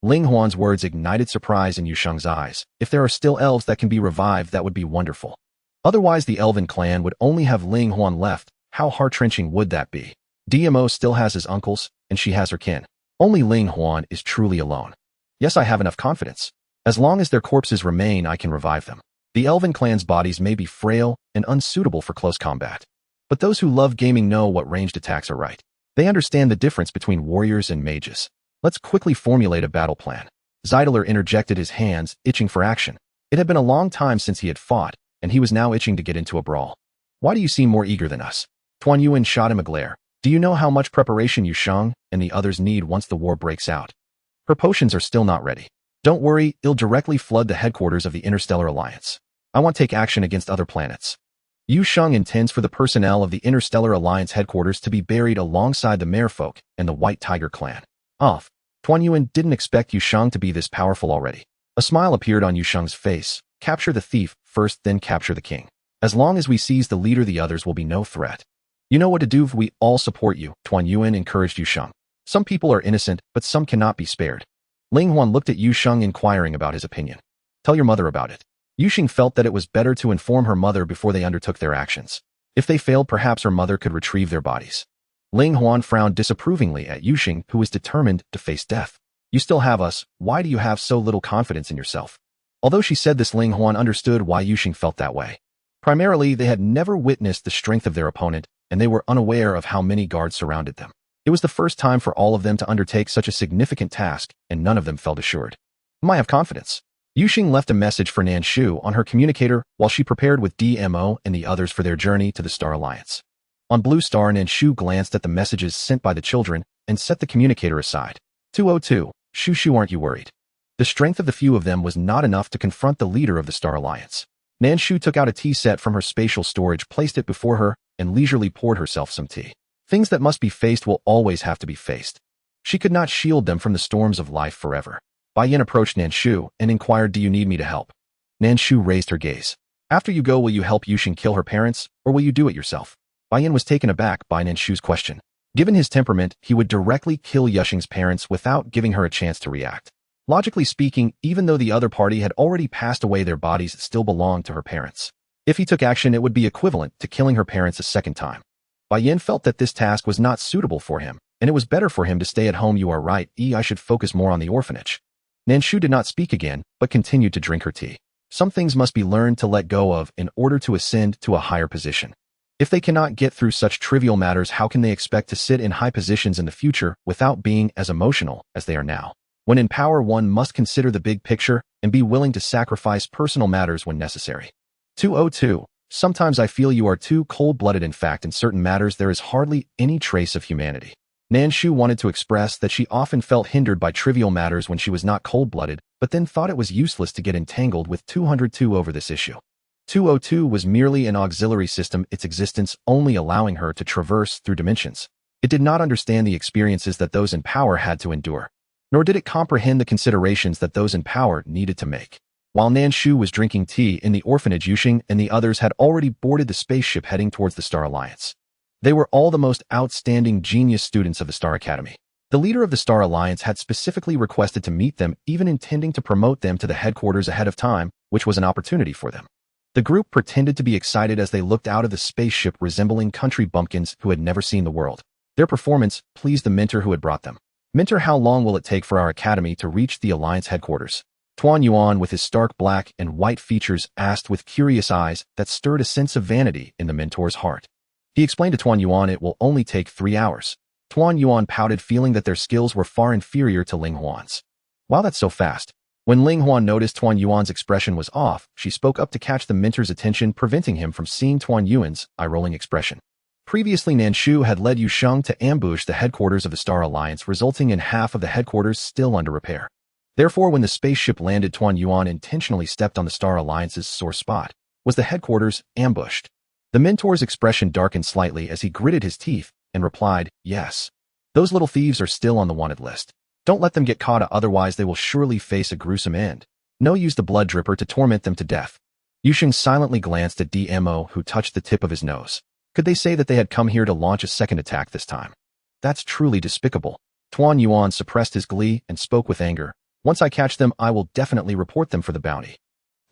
Ling Huan's words ignited surprise in Yu Sheng's eyes. If there are still elves that can be revived, that would be wonderful. Otherwise, the Elven clan would only have Ling Huan left. How heart-wrenching would that be? DMO still has his uncles, and she has her kin. Only Ling Huan is truly alone. Yes, I have enough confidence. As long as their corpses remain, I can revive them. The Elven clan's bodies may be frail and unsuitable for close combat. But those who love gaming know what ranged attacks are right. They understand the difference between warriors and mages. Let's quickly formulate a battle plan. Zeidler interjected, his hands itching for action. It had been a long time since he had fought, and he was now itching to get into a brawl. Why do you seem more eager than us? Tuan Yuan shot him a glare. Do you know how much preparation Yu Sheng and the others need once the war breaks out? Her potions are still not ready. Don't worry, it'll directly flood the headquarters of the Interstellar Alliance. I want to take action against other planets. Yu Sheng intends for the personnel of the Interstellar Alliance headquarters to be buried alongside the merfolk and the White Tiger clan. Tuan Yuan didn't expect Yu Sheng to be this powerful already. A smile appeared on Yu Sheng's face. Capture the thief first, then capture the king. As long as we seize the leader, the others will be no threat. You know what to do. We all support you, Tuan Yuan encouraged Yu Sheng. Some people are innocent, but some cannot be spared. Ling Huan looked at Yu Sheng, inquiring about his opinion. Tell your mother about it. Yu Sheng felt that it was better to inform her mother before they undertook their actions. If they failed, perhaps her mother could retrieve their bodies. Ling Huan frowned disapprovingly at Yu Sheng, who was determined to face death. You still have us. Why do you have so little confidence in yourself? Although she said this, Ling Huan understood why Yu Sheng felt that way. Primarily, they had never witnessed the strength of their opponent, and they were unaware of how many guards surrounded them. It was the first time for all of them to undertake such a significant task, and none of them felt assured. I have confidence. Yu Sheng left a message for Nan Shu on her communicator while she prepared with DMO and the others for their journey to the Star Alliance. On Blue Star, Nan Shu glanced at the messages sent by the children and set the communicator aside. 202. Shu, aren't you worried? The strength of the few of them was not enough to confront the leader of the Star Alliance. Nan Shu took out a tea set from her spatial storage, placed it before her, and leisurely poured herself some tea. Things that must be faced will always have to be faced. She could not shield them from the storms of life forever. Bai Yin approached Nan Shu and inquired, do you need me to help? Nan Shu raised her gaze. After you go, will you help Yu Sheng kill her parents, or will you do it yourself? Bai Yin was taken aback by Nan Shu's question. Given his temperament, he would directly kill Yu Sheng's parents without giving her a chance to react. Logically speaking, even though the other party had already passed away, their bodies still belonged to her parents. If he took action, it would be equivalent to killing her parents a second time. Bai Yin felt that this task was not suitable for him, and it was better for him to stay at home. You are right, I should focus more on the orphanage. Nan Shu did not speak again, but continued to drink her tea. Some things must be learned to let go of in order to ascend to a higher position. If they cannot get through such trivial matters, how can they expect to sit in high positions in the future without being as emotional as they are now? When in power, one must consider the big picture and be willing to sacrifice personal matters when necessary. 202. Sometimes I feel you are too cold-blooded. In fact, in certain matters, there is hardly any trace of humanity. Nan Shu wanted to express that she often felt hindered by trivial matters when she was not cold-blooded, but then thought it was useless to get entangled with 202 over this issue. 202 was merely an auxiliary system, its existence only allowing her to traverse through dimensions. It did not understand the experiences that those in power had to endure. nor did it comprehend the considerations that those in power needed to make. While Nan Shu was drinking tea in the orphanage, Yusheng and the others had already boarded the spaceship heading towards the Star Alliance. They were all the most outstanding genius students of the Star Academy. The leader of the Star Alliance had specifically requested to meet them, even intending to promote them to the headquarters ahead of time, which was an opportunity for them. The group pretended to be excited as they looked out of the spaceship, resembling country bumpkins who had never seen the world. Their performance pleased the mentor who had brought them. "Mentor, how long will it take for our academy to reach the Alliance headquarters?" Tuan Yuan, with his stark black and white features, asked with curious eyes that stirred a sense of vanity in the mentor's heart. He explained to Tuan Yuan it will only take 3 hours. Tuan Yuan pouted, feeling that their skills were far inferior to Ling Huan's. "Wow, that's so fast." When Ling Huan noticed Tuan Yuan's expression was off, she spoke up to catch the mentor's attention, preventing him from seeing Tuan Yuan's eye-rolling expression. Previously, Nan Shu had led Yusheng to ambush the headquarters of the Star Alliance, resulting in half of the headquarters still under repair. Therefore, when the spaceship landed, Tuan Yuan intentionally stepped on the Star Alliance's sore spot. Was the headquarters ambushed? The mentor's expression darkened slightly as he gritted his teeth and replied, "Yes. Those little thieves are still on the wanted list. Don't let them get caught, otherwise they will surely face a gruesome end. No, use the blood dripper to torment them to death." Yusheng silently glanced at DMO, who touched the tip of his nose. Could they say that they had come here to launch a second attack this time? That's truly despicable. Tuan Yuan suppressed his glee and spoke with anger. "Once I catch them, I will definitely report them for the bounty."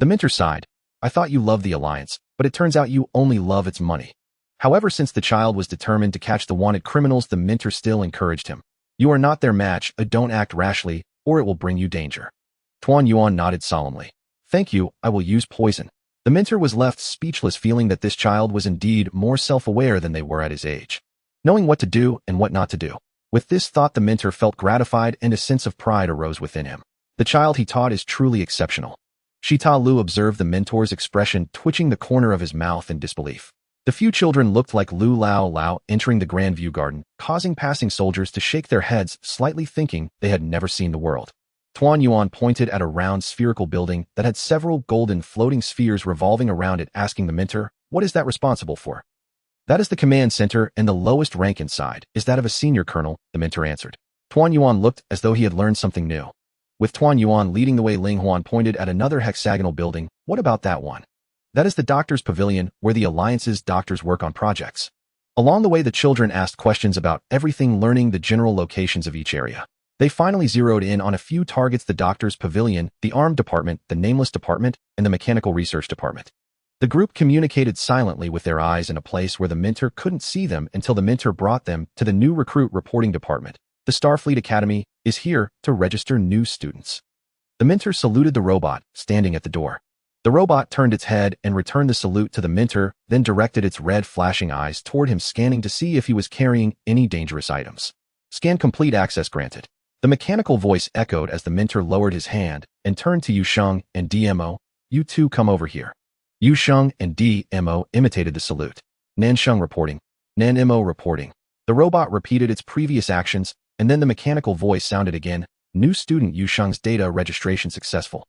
The mentor sighed. "I thought you loved the Alliance, but it turns out you only love its money." However, since the child was determined to catch the wanted criminals, the mentor still encouraged him. "You are not their match, don't act rashly, or it will bring you danger." Tuan Yuan nodded solemnly. "Thank you, I will use poison." The mentor was left speechless, feeling that this child was indeed more self-aware than they were at his age, knowing what to do and what not to do. With this thought, the mentor felt gratified and a sense of pride arose within him. The child he taught is truly exceptional. Shita Lu observed the mentor's expression, twitching the corner of his mouth in disbelief. The few children looked like Lu Lao Lao entering the Grand View Garden, causing passing soldiers to shake their heads, slightly thinking they had never seen the world. Tuan Yuan pointed at a round spherical building that had several golden floating spheres revolving around it, asking the mentor, "What is that responsible for?" "That is the command center, and the lowest rank inside is that of a senior colonel," the mentor answered. Tuan Yuan looked as though he had learned something new. With Tuan Yuan leading the way, Ling Huan pointed at another hexagonal building. "What about that one?" "That is the doctor's pavilion, where the Alliance's doctors work on projects." Along the way, the children asked questions about everything, learning the general locations of each area. They finally zeroed in on a few targets: the doctor's pavilion, the armed department, the nameless department, and the mechanical research department. The group communicated silently with their eyes in a place where the mentor couldn't see them until the mentor brought them to the new recruit reporting department. "The Starfleet Academy is here to register new students." The mentor saluted the robot, standing at the door. The robot turned its head and returned the salute to the mentor, then directed its red flashing eyes toward him, scanning to see if he was carrying any dangerous items. "Scan complete, access granted." The mechanical voice echoed as the mentor lowered his hand and turned to Yusheng and DMO. "You two come over here." Yusheng and DMO imitated the salute. "Nan Sheng reporting." "Nan Mo reporting." The robot repeated its previous actions, and then the mechanical voice sounded again. "New student Yusheng's data registration successful."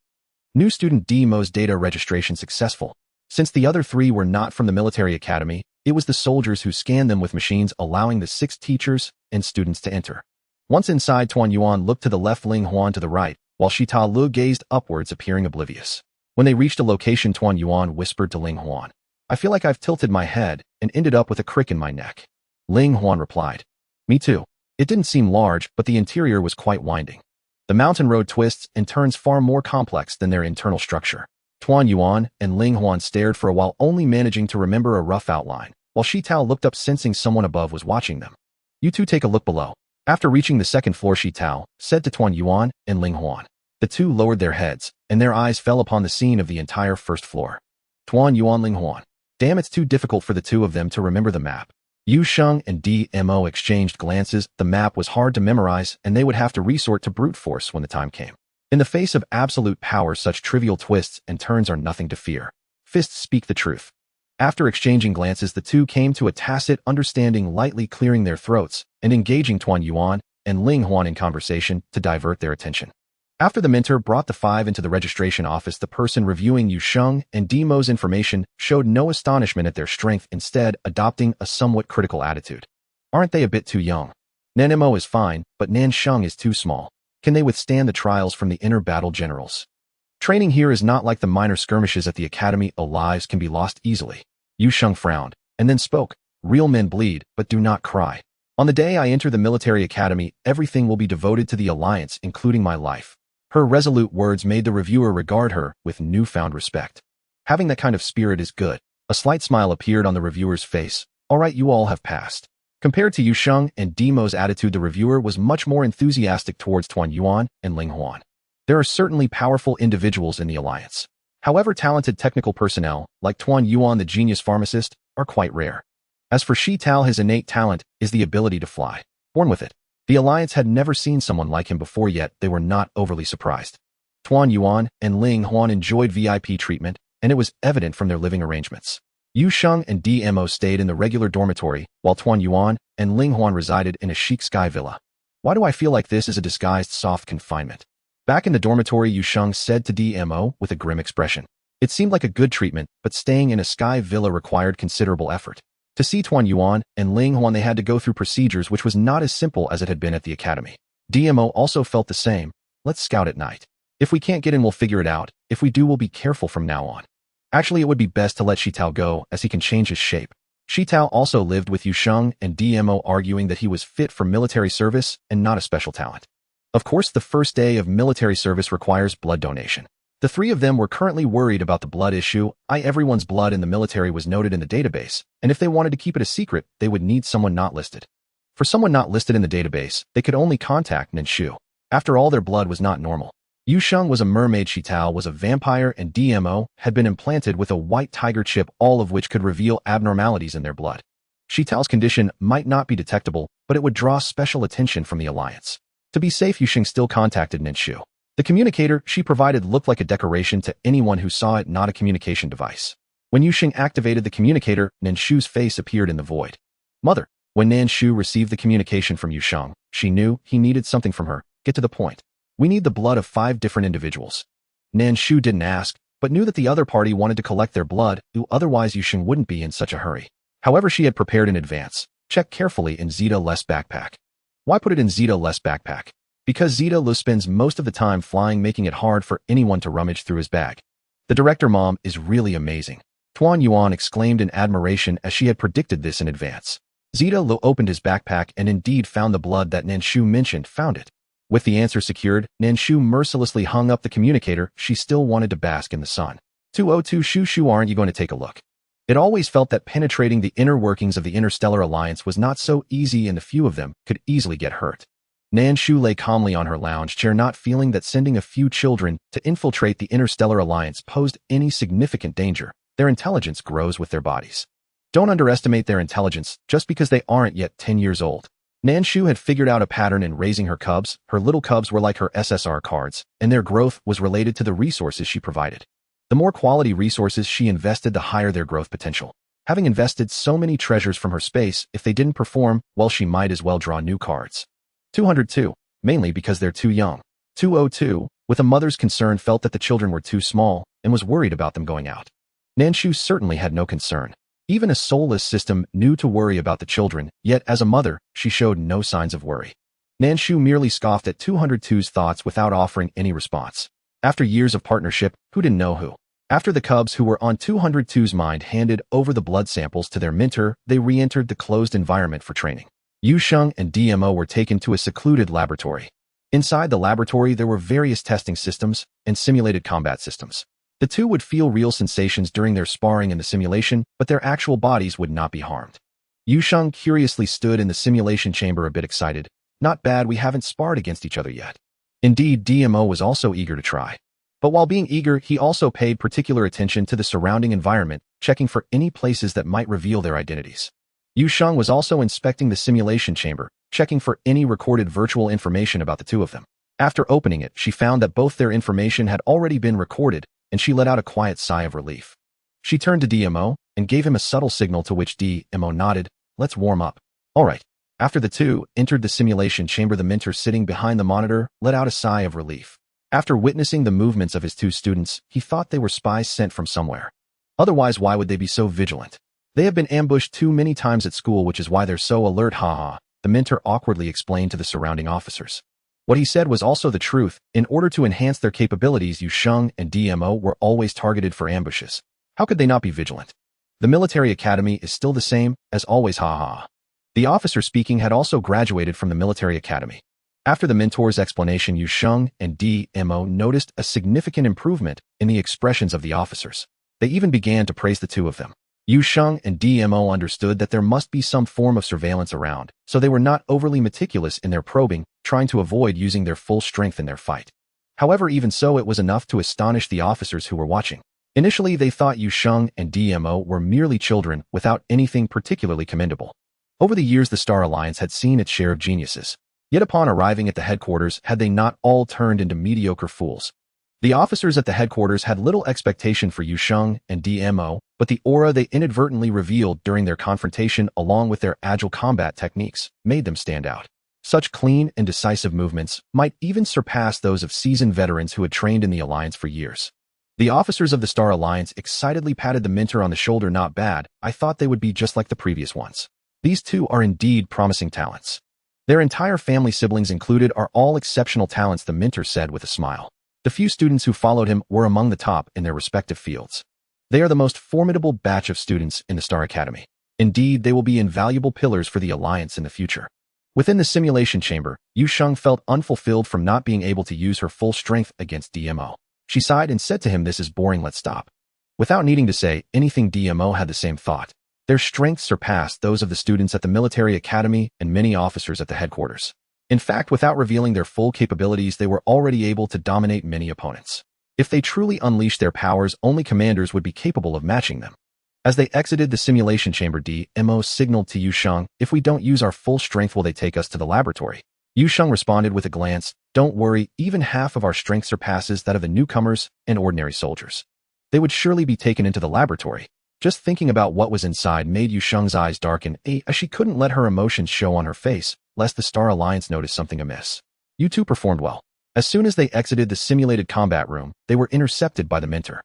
"New student DMO's data registration successful." Since the other three were not from the military academy, it was the soldiers who scanned them with machines, allowing the 6 teachers and students to enter. Once inside, Tuan Yuan looked to the left, Ling Huan to the right, while Shita Lu gazed upwards, appearing oblivious. When they reached a location, Tuan Yuan whispered to Ling Huan, "I feel like I've tilted my head and ended up with a crick in my neck." Ling Huan replied, "Me too." It didn't seem large, but the interior was quite winding. The mountain road twists and turns far more complex than their internal structure. Tuan Yuan and Ling Huan stared for a while, only managing to remember a rough outline, while Shitao looked up, sensing someone above was watching them. "You two take a look below." After reaching the second floor, Shitao said to Tuan Yuan and Ling Huan. The two lowered their heads, and their eyes fell upon the scene of the entire first floor. Tuan Yuan, Ling Huan. Damn, it's too difficult for the two of them to remember the map. Yusheng and DMO exchanged glances. The map was hard to memorize, and they would have to resort to brute force when the time came. In the face of absolute power, such trivial twists and turns are nothing to fear. Fists speak the truth. After exchanging glances, the two came to a tacit understanding, lightly clearing their throats and engaging Tuan Yuan and Ling Huan in conversation to divert their attention. After the mentor brought the 5 into the registration office, the person reviewing Yusheng and DMO's information showed no astonishment at their strength, instead adopting a somewhat critical attitude. "Aren't they a bit too young? Nan Mo is fine, but Nan Sheng is too small." Can they withstand the trials from the inner battle generals? Training here is not like the minor skirmishes at the academy. Lives can be lost easily. Yu Sheng frowned, and then spoke. Real men bleed, but do not cry. On the day I enter the military academy, everything will be devoted to the alliance, including my life. Her resolute words made the reviewer regard her with newfound respect. Having that kind of spirit is good. A slight smile appeared on the reviewer's face. All right, you all have passed. Compared to Yu Sheng and Demo's attitude, the reviewer was much more enthusiastic towards Tuan Yuan and Ling Huan. There are certainly powerful individuals in the alliance. However, talented technical personnel, like Tuan Yuan the genius pharmacist, are quite rare. As for Shi Tao, his innate talent is the ability to fly. Born with it. The alliance had never seen someone like him before, yet they were not overly surprised. Tuan Yuan and Ling Huan enjoyed VIP treatment, and it was evident from their living arrangements. Yu Sheng and DMO stayed in the regular dormitory, while Tuan Yuan and Ling Huan resided in a chic sky villa. Why do I feel like this is a disguised soft confinement? Back in the dormitory, Yu Sheng said to DMO with a grim expression. It seemed like a good treatment, but staying in a sky villa required considerable effort. To see Tuan Yuan and Ling Huan, they had to go through procedures which was not as simple as it had been at the academy. DMO also felt the same. Let's scout at night. If we can't get in, we'll figure it out. If we do, we'll be careful from now on. Actually, it would be best to let Shi Tao go, as he can change his shape. Shi Tao also lived with Yu Sheng and DMO, arguing that he was fit for military service and not a special talent. Of course, the first day of military service requires blood donation. The three of them were currently worried about the blood issue. Everyone's blood in the military was noted in the database, and if they wanted to keep it a secret, they would need someone not listed. For someone not listed in the database, they could only contact Nan Shu. After all, their blood was not normal. Yu Sheng was a mermaid, Shi Tao was a vampire, and DMO had been implanted with a white tiger chip, all of which could reveal abnormalities in their blood. Shi Tao's condition might not be detectable, but it would draw special attention from the alliance. To be safe, Yu Sheng still contacted Nan Shu. The communicator she provided looked like a decoration to anyone who saw it, not a communication device. When Yu Sheng activated the communicator, Nan Shu's face appeared in the void. Mother. When Nan Shu received the communication from Yu Sheng, she knew he needed something from her. Get to the point. We need the blood of 5 different individuals. Nan Shu didn't ask, but knew that the other party wanted to collect their blood, otherwise Yu Sheng wouldn't be in such a hurry. However, she had prepared in advance. Check carefully in Zeta Le's backpack. Why put it in Zeta Le's backpack? Because Zeta Le spends most of the time flying, making it hard for anyone to rummage through his bag. The director mom is really amazing. Tuan Yuan exclaimed in admiration, as she had predicted this in advance. Zeta Le opened his backpack and indeed found the blood that Nan Shu mentioned. Found it. With the answer secured, Nan Shu mercilessly hung up the communicator. She still wanted to bask in the sun. 202 Shu, aren't you going to take a look? It always felt that penetrating the inner workings of the Interstellar Alliance was not so easy, and a few of them could easily get hurt. Nan Shu lay calmly on her lounge chair, not feeling that sending a few children to infiltrate the Interstellar Alliance posed any significant danger. Their intelligence grows with their bodies. Don't underestimate their intelligence just because they aren't yet 10 years old. Nan Shu had figured out a pattern in raising her cubs. Her little cubs were like her SSR cards, and their growth was related to the resources she provided. The more quality resources she invested, the higher their growth potential. Having invested so many treasures from her space, if they didn't perform, well, she might as well draw new cards. 202, mainly because they're too young. 202, with a mother's concern, felt that the children were too small and was worried about them going out. Nan Shu certainly had no concern. Even a soulless system knew to worry about the children, yet as a mother, she showed no signs of worry. Nan Shu merely scoffed at 202's thoughts without offering any response. After years of partnership, who didn't know who? After the cubs who were on 202's mind handed over the blood samples to their mentor, they re-entered the closed environment for training. Yu Sheng and DMO were taken to a secluded laboratory. Inside the laboratory, there were various testing systems and simulated combat systems. The two would feel real sensations during their sparring in the simulation, but their actual bodies would not be harmed. Yu Sheng curiously stood in the simulation chamber, a bit excited. Not bad, we haven't sparred against each other yet. Indeed, DMO was also eager to try. But while being eager, he also paid particular attention to the surrounding environment, checking for any places that might reveal their identities. Yu Sheng was also inspecting the simulation chamber, checking for any recorded virtual information about the two of them. After opening it, she found that both their information had already been recorded, and she let out a quiet sigh of relief. She turned to DMO and gave him a subtle signal, to which DMO nodded. Let's warm up. All right. After the two entered the simulation chamber, the mentor sitting behind the monitor let out a sigh of relief. After witnessing the movements of his two students, he thought they were spies sent from somewhere. Otherwise, why would they be so vigilant? They have been ambushed too many times at school, which is why they're so alert, haha, the mentor awkwardly explained to the surrounding officers. What he said was also the truth. In order to enhance their capabilities, Yu Sheng and DMO were always targeted for ambushes. How could they not be vigilant? The military academy is still the same, as always, haha. The officer speaking had also graduated from the military academy. After the mentor's explanation, Yu Sheng and DMO noticed a significant improvement in the expressions of the officers. They even began to praise the two of them. Yu Sheng and DMO understood that there must be some form of surveillance around, so they were not overly meticulous in their probing, trying to avoid using their full strength in their fight. However, even so, it was enough to astonish the officers who were watching. Initially, they thought Yu Sheng and DMO were merely children without anything particularly commendable. Over the years, the Star Alliance had seen its share of geniuses. Yet upon arriving at the headquarters, had they not all turned into mediocre fools? The officers at the headquarters had little expectation for Yu Sheng and DMO, but the aura they inadvertently revealed during their confrontation, along with their agile combat techniques, made them stand out. Such clean and decisive movements might even surpass those of seasoned veterans who had trained in the Alliance for years. The officers of the Star Alliance excitedly patted the mentor on the shoulder. Not bad, I thought they would be just like the previous ones. These two are indeed promising talents. Their entire family, siblings included, are all exceptional talents, the mentor said with a smile. The few students who followed him were among the top in their respective fields. They are the most formidable batch of students in the Star Academy. Indeed, they will be invaluable pillars for the Alliance in the future. Within the simulation chamber, Yu Sheng felt unfulfilled from not being able to use her full strength against DMO. She sighed and said to him, "This is boring, let's stop." Without needing to say anything, DMO had the same thought. Their strengths surpassed those of the students at the military academy and many officers at the headquarters. In fact, without revealing their full capabilities, they were already able to dominate many opponents. If they truly unleashed their powers, only commanders would be capable of matching them. As they exited the simulation chamber, DMO signaled to Yu Sheng, "If we don't use our full strength, will they take us to the laboratory?" Yu Sheng responded with a glance, "Don't worry, even half of our strength surpasses that of the newcomers and ordinary soldiers. They would surely be taken into the laboratory." Just thinking about what was inside made Yu Sheng's eyes darken, as she couldn't let her emotions show on her face, lest the Star Alliance notice something amiss. You two performed well. As soon as they exited the simulated combat room, they were intercepted by the mentor.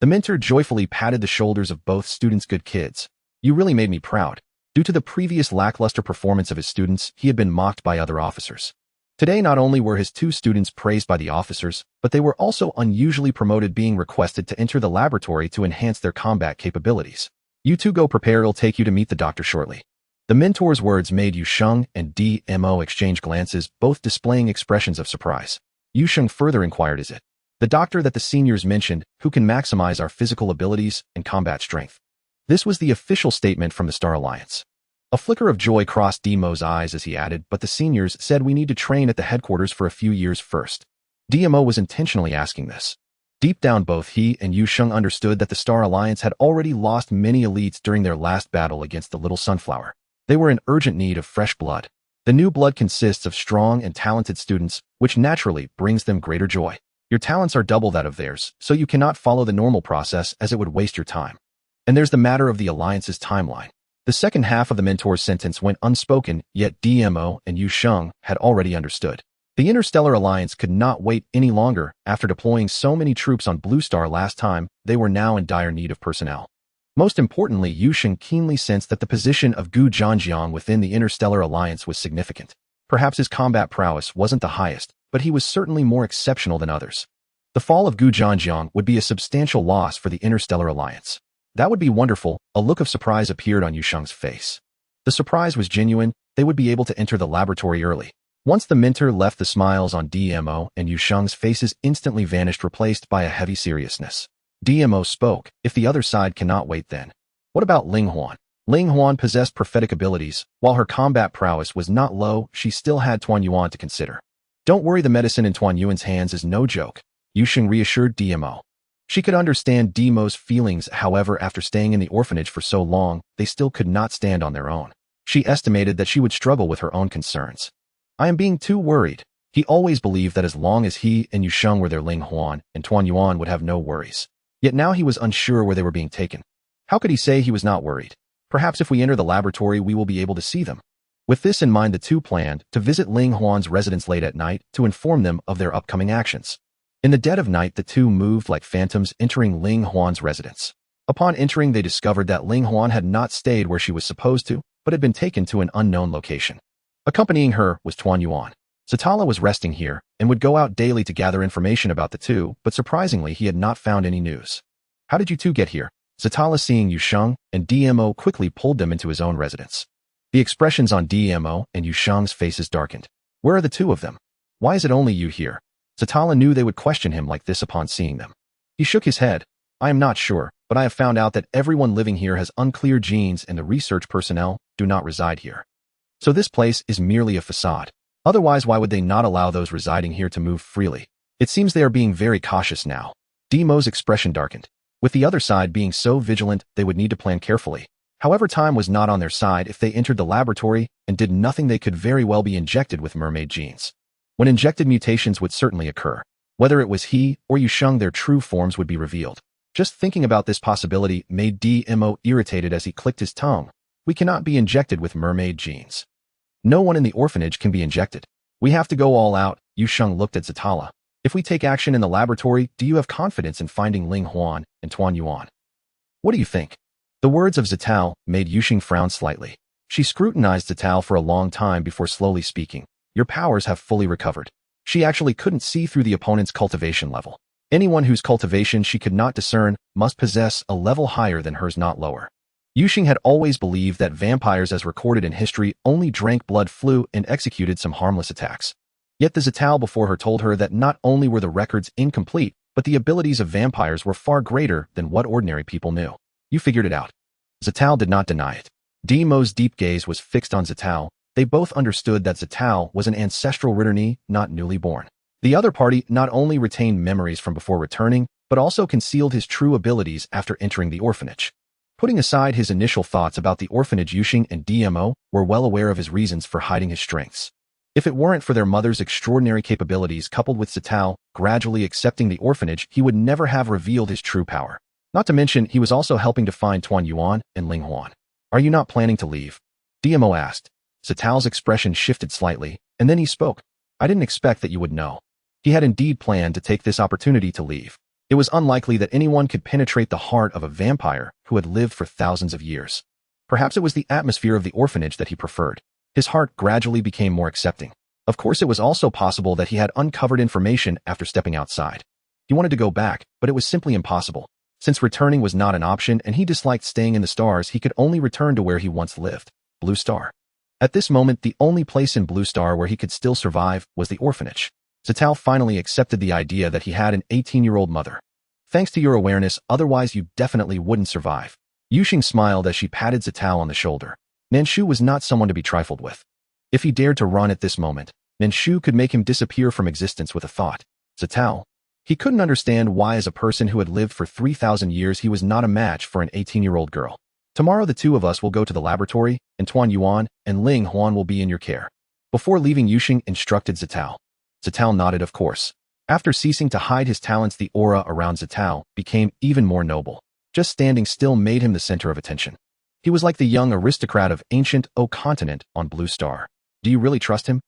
The mentor joyfully patted the shoulders of both students. "Good kids. You really made me proud." Due to the previous lackluster performance of his students, he had been mocked by other officers. Today, not only were his two students praised by the officers, but they were also unusually promoted, being requested to enter the laboratory to enhance their combat capabilities. "You two go prepare, it'll take you to meet the doctor shortly." The mentor's words made Yu Sheng and DMO exchange glances, both displaying expressions of surprise. Yu Sheng further inquired, "Is it the doctor that the seniors mentioned, who can maximize our physical abilities and combat strength?" This was the official statement from the Star Alliance. A flicker of joy crossed DMO's eyes as he added, "But the seniors said we need to train at the headquarters for a few years first." DMO was intentionally asking this. Deep down, both he and Yu Sheng understood that the Star Alliance had already lost many elites during their last battle against the Little Sunflower. They were in urgent need of fresh blood. The new blood consists of strong and talented students, which naturally brings them greater joy. Your talents are double that of theirs, so you cannot follow the normal process as it would waste your time. And there's the matter of the Alliance's timeline. The second half of the mentor's sentence went unspoken, yet DMO and Yu Sheng had already understood. The Interstellar Alliance could not wait any longer. After deploying so many troops on Blue Star last time, they were now in dire need of personnel. Most importantly, Yu Sheng keenly sensed that the position of Gu Zhanjiang within the Interstellar Alliance was significant. Perhaps his combat prowess wasn't the highest, but he was certainly more exceptional than others. The fall of Gu Zhanjiang would be a substantial loss for the Interstellar Alliance. That would be wonderful. A look of surprise appeared on Yu Sheng's face. The surprise was genuine. They would be able to enter the laboratory early. Once the mentor left, the smiles on DMO and Yu Sheng's faces instantly vanished, replaced by a heavy seriousness. DMO spoke, "If the other side cannot wait, then what about Ling Huan?" Ling Huan possessed prophetic abilities. While her combat prowess was not low, she still had Tuan Yuan to consider. "Don't worry, the medicine in Tuan Yuan's hands is no joke," Yu Sheng reassured DMO. She could understand DMO's feelings, however, after staying in the orphanage for so long, they still could not stand on their own. She estimated that she would struggle with her own concerns. "I am being too worried." He always believed that as long as he and Yu Sheng were there, Ling Huan and Tuan Yuan would have no worries. Yet now he was unsure where they were being taken. How could he say he was not worried? Perhaps if we enter the laboratory, we will be able to see them. With this in mind, the two planned to visit Ling Huan's residence late at night to inform them of their upcoming actions. In the dead of night, the two moved like phantoms, entering Ling Huan's residence. Upon entering, they discovered that Ling Huan had not stayed where she was supposed to, but had been taken to an unknown location. Accompanying her was Tuan Yuan. Zatala was resting here and would go out daily to gather information about the two, but surprisingly he had not found any news. How did you two get here? Zatala, seeing Yusheng and DMO, quickly pulled them into his own residence. The expressions on DMO and Yusheng's faces darkened. Where are the two of them? Why is it only you here? Zatala knew they would question him like this upon seeing them. He shook his head. I am not sure, but I have found out that everyone living here has unclear genes and the research personnel do not reside here. So this place is merely a facade. Otherwise, why would they not allow those residing here to move freely? It seems they are being very cautious now. DMO's expression darkened. With the other side being so vigilant, they would need to plan carefully. However, time was not on their side. If they entered the laboratory and did nothing, they could very well be injected with mermaid genes. When injected, mutations would certainly occur. Whether it was he or Yusheng, their true forms would be revealed. Just thinking about this possibility made DMO irritated as he clicked his tongue. We cannot be injected with mermaid genes. No one in the orphanage can be injected. We have to go all out. Yusheng looked at Zatala. If we take action in the laboratory, do you have confidence in finding Ling Huan and Tuan Yuan? What do you think? The words of Zatala made Yusheng frown slightly. She scrutinized Zatala for a long time before slowly speaking. Your powers have fully recovered. She actually couldn't see through the opponent's cultivation level. Anyone whose cultivation she could not discern must possess a level higher than hers, not lower. Yusheng had always believed that vampires, as recorded in history, only drank blood, flew, and executed some harmless attacks. Yet the Zatala before her told her that not only were the records incomplete, but the abilities of vampires were far greater than what ordinary people knew. You figured it out. Zatala did not deny it. DMO's deep gaze was fixed on Zatala. They both understood that Zatala was an ancestral returning, not newly born. The other party not only retained memories from before returning, but also concealed his true abilities after entering the orphanage. Putting aside his initial thoughts about the orphanage, Yusheng and DMO were well aware of his reasons for hiding his strengths. If it weren't for their mother's extraordinary capabilities coupled with Zatala gradually accepting the orphanage, he would never have revealed his true power. Not to mention, he was also helping to find Tuan Yuan and Ling Huan. Are you not planning to leave? DMO asked. Zatala's expression shifted slightly, and then he spoke. I didn't expect that you would know. He had indeed planned to take this opportunity to leave. It was unlikely that anyone could penetrate the heart of a vampire who had lived for thousands of years. Perhaps it was the atmosphere of the orphanage that he preferred. His heart gradually became more accepting. Of course, it was also possible that he had uncovered information after stepping outside. He wanted to go back, but it was simply impossible. Since returning was not an option and he disliked staying in the stars, he could only return to where he once lived, Blue Star. At this moment, the only place in Blue Star where he could still survive was the orphanage. Zatala finally accepted the idea that he had an 18-year-old mother. Thanks to your awareness, otherwise you definitely wouldn't survive. Yusheng smiled as she patted Zatala on the shoulder. Nan Shu was not someone to be trifled with. If he dared to run at this moment, Nan Shu could make him disappear from existence with a thought. Zatala. He couldn't understand why, as a person who had lived for 3,000 years, he was not a match for an 18-year-old girl. Tomorrow the two of us will go to the laboratory, and Tuan Yuan and Ling Huan will be in your care. Before leaving, Yusheng instructed Zatala. Zatala nodded, of course. After ceasing to hide his talents, the aura around Zatala became even more noble. Just standing still made him the center of attention. He was like the young aristocrat of ancient O continent on Blue Star. Do you really trust him?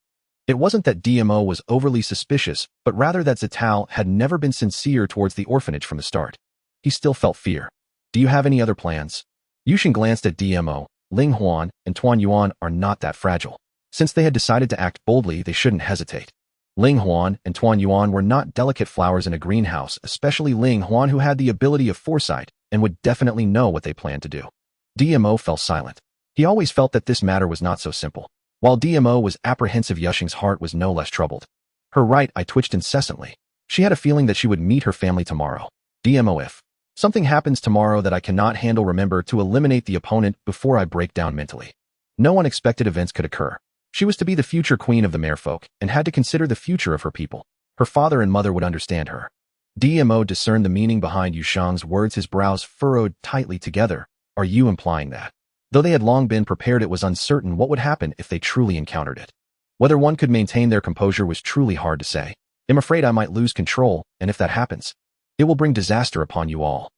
It wasn't that DMO was overly suspicious, but rather that Zatala had never been sincere towards the orphanage from the start. He still felt fear. Do you have any other plans? Yusheng glanced at DMO. Ling Huan and Tuan Yuan are not that fragile. Since they had decided to act boldly, they shouldn't hesitate. Ling Huan and Tuan Yuan were not delicate flowers in a greenhouse, especially Ling Huan, who had the ability of foresight and would definitely know what they planned to do. DMO fell silent. He always felt that this matter was not so simple. While DMO was apprehensive, Yusheng's heart was no less troubled. Her right eye twitched incessantly. She had a feeling that she would meet her family tomorrow. DMO, if something happens tomorrow that I cannot handle, remember to eliminate the opponent before I break down mentally. No unexpected events could occur. She was to be the future queen of the merfolk and had to consider the future of her people. Her father and mother would understand her. DMO discerned the meaning behind Yusheng's words. His brows furrowed tightly together. Are you implying that? Though they had long been prepared, it was uncertain what would happen if they truly encountered it. Whether one could maintain their composure was truly hard to say. I'm afraid I might lose control, and if that happens, it will bring disaster upon you all.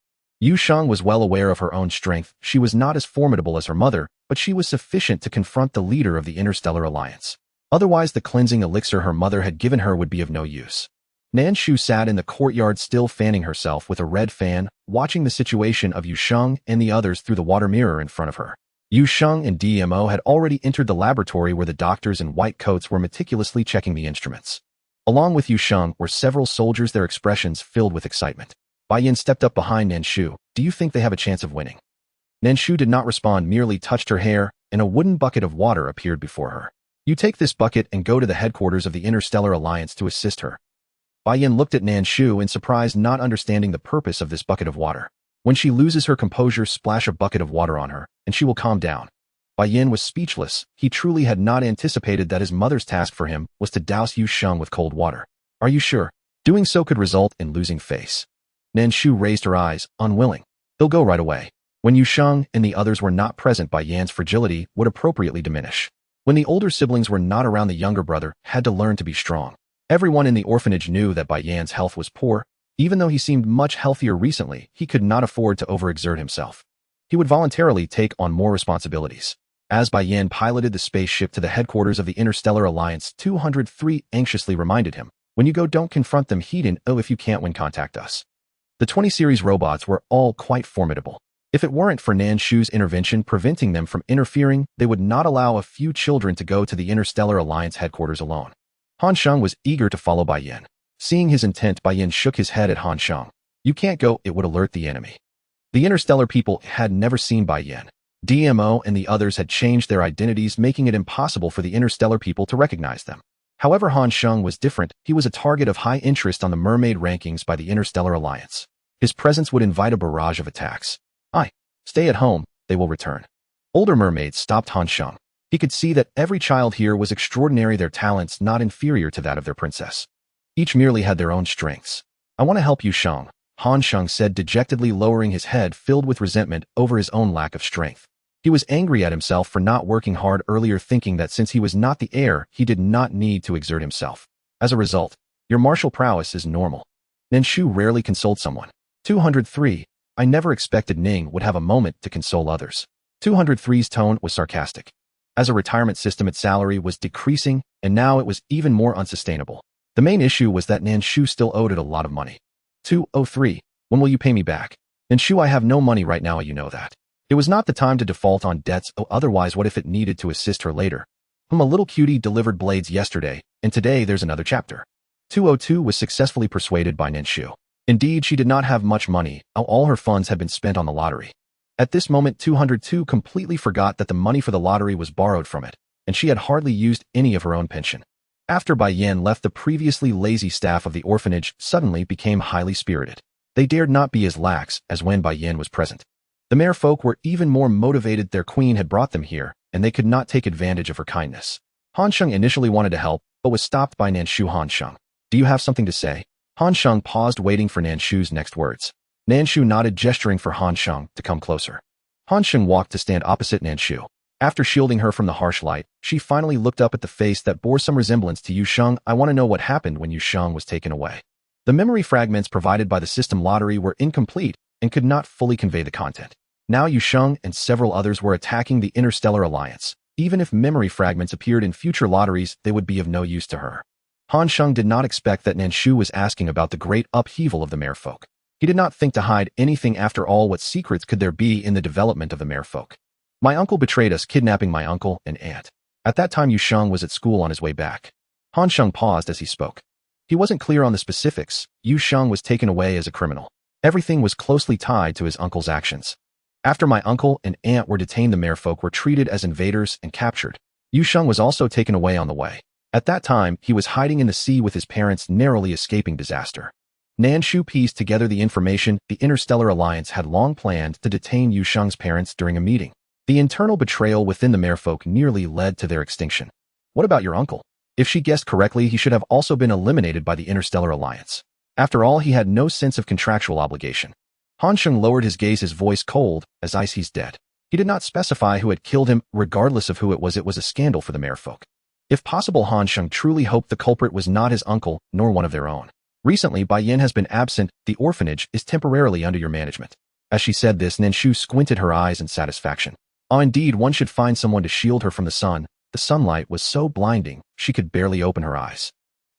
Yusheng was well aware of her own strength. She was not as formidable as her mother, but she was sufficient to confront the leader of the Interstellar Alliance. Otherwise, the cleansing elixir her mother had given her would be of no use. Nan Shu sat in the courtyard, still fanning herself with a red fan, watching the situation of Yusheng and the others through the water mirror in front of her. Yu Sheng and DMO had already entered the laboratory where the doctors in white coats were meticulously checking the instruments. Along with Yu Sheng were several soldiers, their expressions filled with excitement. Bai Yin stepped up behind Nan Shu. Do you think they have a chance of winning? Nan Shu did not respond, merely touched her hair, and a wooden bucket of water appeared before her. You take this bucket and go to the headquarters of the Interstellar Alliance to assist her. Bai Yin looked at Nan Shu in surprise, not understanding the purpose of this bucket of water. When she loses her composure, splash a bucket of water on her, and she will calm down. Bai Yin was speechless. He truly had not anticipated that his mother's task for him was to douse Yu Sheng with cold water. Are you sure? Doing so could result in losing face. Nan Shu raised her eyes, unwilling. They'll go right away. When Yu Sheng and the others were not present, Bai Yan's fragility would appropriately diminish. When the older siblings were not around, the younger brother had to learn to be strong. Everyone in the orphanage knew that Bai Yan's health was poor. Even though he seemed much healthier recently, he could not afford to overexert himself. He would voluntarily take on more responsibilities. As Bai Yan piloted the spaceship to the headquarters of the Interstellar Alliance, 203 anxiously reminded him, when you go, don't confront them heat-in. Oh, if you can't win, contact us. The 20 series robots were all quite formidable. If it weren't for Nan Shu's intervention preventing them from interfering, they would not allow a few children to go to the Interstellar Alliance headquarters alone. Han Sheng was eager to follow Bai Yan. Seeing his intent, Bai Yan shook his head at Han Sheng. You can't go, it would alert the enemy. The Interstellar people had never seen Bai Yan. DMO and the others had changed their identities, making it impossible for the Interstellar people to recognize them. However, Han Sheng was different. He was a target of high interest on the mermaid rankings by the Interstellar Alliance. His presence would invite a barrage of attacks. Stay at home, they will return. Older mermaids stopped Han Sheng. He could see that every child here was extraordinary, their talents not inferior to that of their princess. Each merely had their own strengths. I want to help you, Sheng, Han Sheng said dejectedly, lowering his head filled with resentment over his own lack of strength. He was angry at himself for not working hard earlier, thinking that since he was not the heir, he did not need to exert himself. As a result, your martial prowess is normal. Nan Shu rarely consoled someone. 203. I never expected Ning would have a moment to console others. 203's tone was sarcastic. As a retirement system, its salary was decreasing, and now it was even more unsustainable. The main issue was that Nan Shu still owed it a lot of money. 203. When will you pay me back? Nan Shu, I have no money right now, you know that. It was not the time to default on debts. Oh, otherwise what if it needed to assist her later? A little cutie delivered blades yesterday, and today there's another chapter. 202 was successfully persuaded by Nan Shu. Indeed, she did not have much money. All her funds had been spent on the lottery. At this moment, 202 completely forgot that the money for the lottery was borrowed from it, and she had hardly used any of her own pension. After Bai Yan left, the previously lazy staff of the orphanage suddenly became highly spirited. They dared not be as lax as when Bai Yan was present. The merfolk were even more motivated. Their queen had brought them here, and they could not take advantage of her kindness. Han Sheng initially wanted to help, but was stopped by Nan Shu. Han Sheng, do you have something to say? Han Sheng paused, waiting for Nan Shu's next words. Nan Shu nodded, gesturing for Han Sheng to come closer. Han Sheng walked to stand opposite Nan Shu. After shielding her from the harsh light, she finally looked up at the face that bore some resemblance to Yu Sheng. I want to know what happened when Yu Sheng was taken away. The memory fragments provided by the system lottery were incomplete and could not fully convey the content. Now Yu Sheng and several others were attacking the Interstellar Alliance. Even if memory fragments appeared in future lotteries, they would be of no use to her. Han Sheng did not expect that Nan Shu was asking about the great upheaval of the merfolk. He did not think to hide anything. After all, what secrets could there be in the development of the merfolk? My uncle betrayed us, kidnapping my uncle and aunt. At that time, Yu Sheng was at school on his way back. Han Sheng paused as he spoke. He wasn't clear on the specifics. Yu Sheng was taken away as a criminal. Everything was closely tied to his uncle's actions. After my uncle and aunt were detained, the merfolk were treated as invaders and captured. Yu Sheng was also taken away on the way. At that time, he was hiding in the sea with his parents, narrowly escaping disaster. Nan Shu pieced together the information. The Interstellar Alliance had long planned to detain Yu Sheng's parents during a meeting. The internal betrayal within the merfolk nearly led to their extinction. What about your uncle? If she guessed correctly, he should have also been eliminated by the Interstellar Alliance. After all, he had no sense of contractual obligation. Han Sheng lowered his gaze, his voice cold as ice. He's dead. He did not specify who had killed him. Regardless of who it was a scandal for the merfolk. If possible, Han Sheng truly hoped the culprit was not his uncle, nor one of their own. Recently, Bai Yan has been absent. The orphanage is temporarily under your management. As she said this, Nan Shu squinted her eyes in satisfaction. Indeed, one should find someone to shield her from the sun. The sunlight was so blinding, she could barely open her eyes.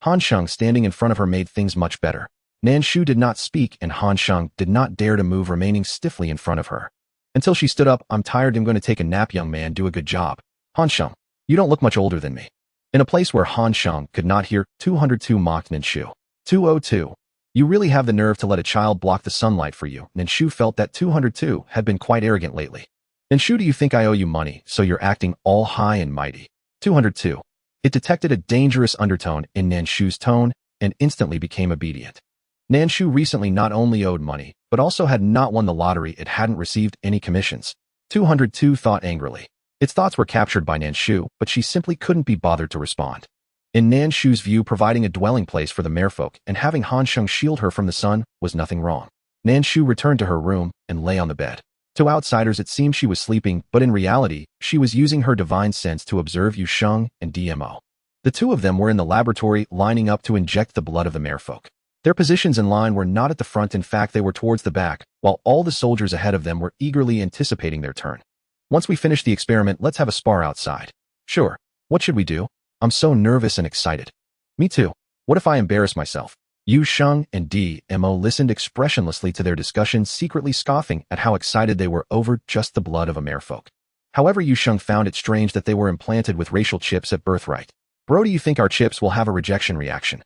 Han Sheng standing in front of her made things much better. Nan Shu did not speak, and Han Sheng did not dare to move, remaining stiffly in front of her. Until she stood up. I'm tired. I'm going to take a nap. Young man, do a good job. Han Sheng, you don't look much older than me. In a place where Han Sheng could not hear, 202 mocked Nan Shu. 202. You really have the nerve to let a child block the sunlight for you. Nan Shu felt that 202 had been quite arrogant lately. Nan Shu, do you think I owe you money, so you're acting all high and mighty? 202. It detected a dangerous undertone in Nan Shu's tone and instantly became obedient. Nan Shu recently not only owed money, but also had not won the lottery. It hadn't received any commissions. 202 thought angrily. Its thoughts were captured by Nan Shu, but she simply couldn't be bothered to respond. In Nan Shu's view, providing a dwelling place for the merfolk and having Han Sheng shield her from the sun was nothing wrong. Nan Shu returned to her room and lay on the bed. To outsiders it seemed she was sleeping, but in reality, she was using her divine sense to observe Yu Sheng and DMO. The two of them were in the laboratory lining up to inject the blood of the merfolk. Their positions in line were not at the front. In fact, they were towards the back, while all the soldiers ahead of them were eagerly anticipating their turn. Once we finish the experiment, let's have a spar outside. Sure. What should we do? I'm so nervous and excited. Me too. What if I embarrass myself? Yu Sheng and DMO listened expressionlessly to their discussion, secretly scoffing at how excited they were over just the blood of a merfolk. However, Yu Sheng found it strange that they were implanted with racial chips at birthright. Bro, do you think our chips will have a rejection reaction?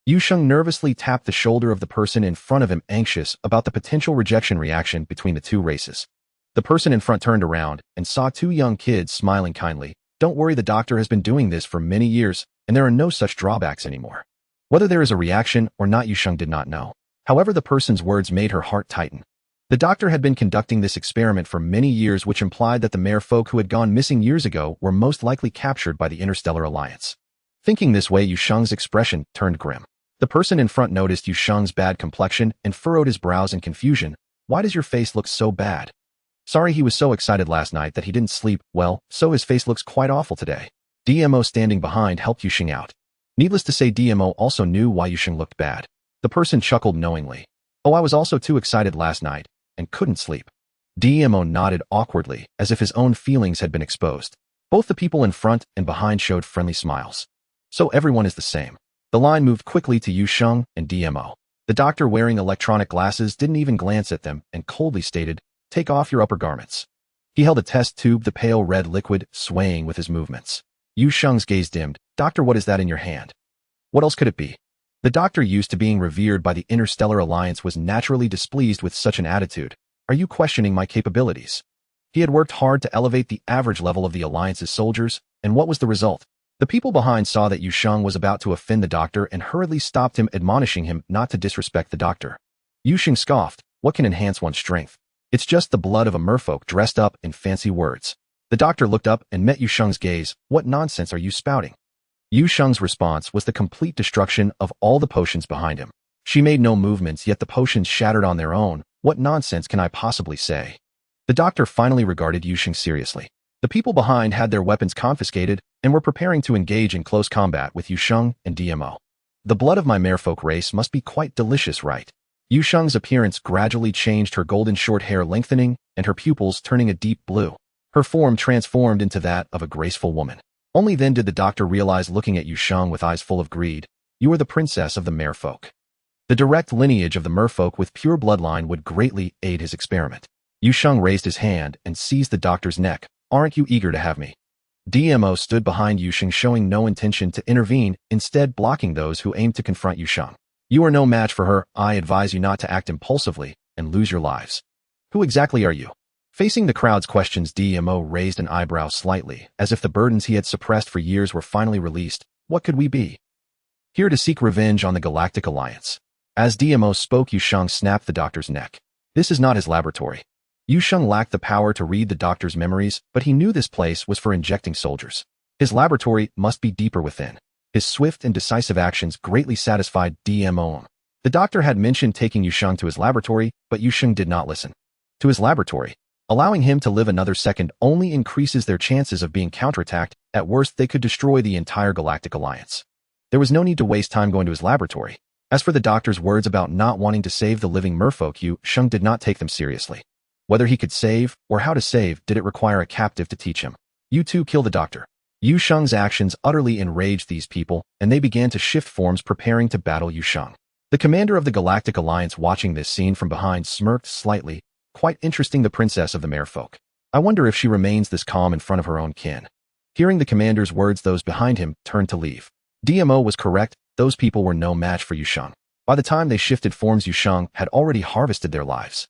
Yu Sheng nervously tapped the shoulder of the person in front of him, anxious about the potential rejection reaction between the two races. The person in front turned around and saw two young kids smiling kindly. Don't worry, the doctor has been doing this for many years, and there are no such drawbacks anymore. Whether there is a reaction or not, Yu Sheng did not know. However, the person's words made her heart tighten. The doctor had been conducting this experiment for many years, which implied that the merfolk who had gone missing years ago were most likely captured by the Interstellar Alliance. Thinking this way, Yu Sheng's expression turned grim. The person in front noticed Yu Sheng's bad complexion and furrowed his brows in confusion. Why does your face look so bad? Sorry, he was so excited last night that he didn't sleep well, so his face looks quite awful today. DMO standing behind helped Yu Sheng out. Needless to say, DMO also knew why Yu Sheng looked bad. The person chuckled knowingly. Oh, I was also too excited last night and couldn't sleep. DMO nodded awkwardly, as if his own feelings had been exposed. Both the people in front and behind showed friendly smiles. So everyone is the same. The line moved quickly to Yu Sheng and DMO. The doctor, wearing electronic glasses, didn't even glance at them and coldly stated, "Take off your upper garments." He held a test tube, the pale red liquid, swaying with his movements. Yu Sheng's gaze dimmed. Doctor, what is that in your hand? What else could it be? The doctor, used to being revered by the Interstellar Alliance, was naturally displeased with such an attitude. Are you questioning my capabilities? He had worked hard to elevate the average level of the Alliance's soldiers, and what was the result? The people behind saw that Yu Sheng was about to offend the doctor and hurriedly stopped him, admonishing him not to disrespect the doctor. Yu Sheng scoffed. What can enhance one's strength? It's just the blood of a merfolk dressed up in fancy words. The doctor looked up and met Yu Sheng's gaze. What nonsense are you spouting? Yu Sheng's response was the complete destruction of all the potions behind him. She made no movements, yet the potions shattered on their own. What nonsense can I possibly say? The doctor finally regarded Yu Sheng seriously. The people behind had their weapons confiscated and were preparing to engage in close combat with Yu Sheng and DMO. The blood of my merfolk race must be quite delicious, right? Yu Sheng's appearance gradually changed, her golden short hair lengthening and her pupils turning a deep blue. Her form transformed into that of a graceful woman. Only then did the doctor realize, looking at Yu Sheng with eyes full of greed, you are the princess of the merfolk. The direct lineage of the merfolk with pure bloodline would greatly aid his experiment. Yu Sheng raised his hand and seized the doctor's neck. Aren't you eager to have me? DMO stood behind Yu Sheng, showing no intention to intervene, instead blocking those who aimed to confront Yu Sheng. You are no match for her. I advise you not to act impulsively and lose your lives. Who exactly are you? Facing the crowd's questions, DMO raised an eyebrow slightly, as if the burdens he had suppressed for years were finally released. What could we be? Here to seek revenge on the Galactic Alliance. As DMO spoke, Yu Sheng snapped the doctor's neck. This is not his laboratory. Yu Sheng lacked the power to read the doctor's memories, but he knew this place was for injecting soldiers. His laboratory must be deeper within. His swift and decisive actions greatly satisfied DMO. The doctor had mentioned taking Yu Sheng to his laboratory, but Yu Sheng did not listen. To his laboratory. Allowing him to live another second only increases their chances of being counterattacked. At worst, they could destroy the entire Galactic Alliance. There was no need to waste time going to his laboratory. As for the doctor's words about not wanting to save the living merfolk, Yu Sheng did not take them seriously. Whether he could save, or how to save, did it require a captive to teach him? You too, kill the doctor. Yu Sheng's actions utterly enraged these people, and they began to shift forms, preparing to battle Yu Sheng. The commander of the Galactic Alliance, watching this scene from behind, smirked slightly. quite interesting, the princess of the merfolk. I wonder if she remains this calm in front of her own kin. Hearing the commander's words, those behind him turned to leave. DMO was correct, those people were no match for Yusheng. By the time they shifted forms, Yusheng had already harvested their lives.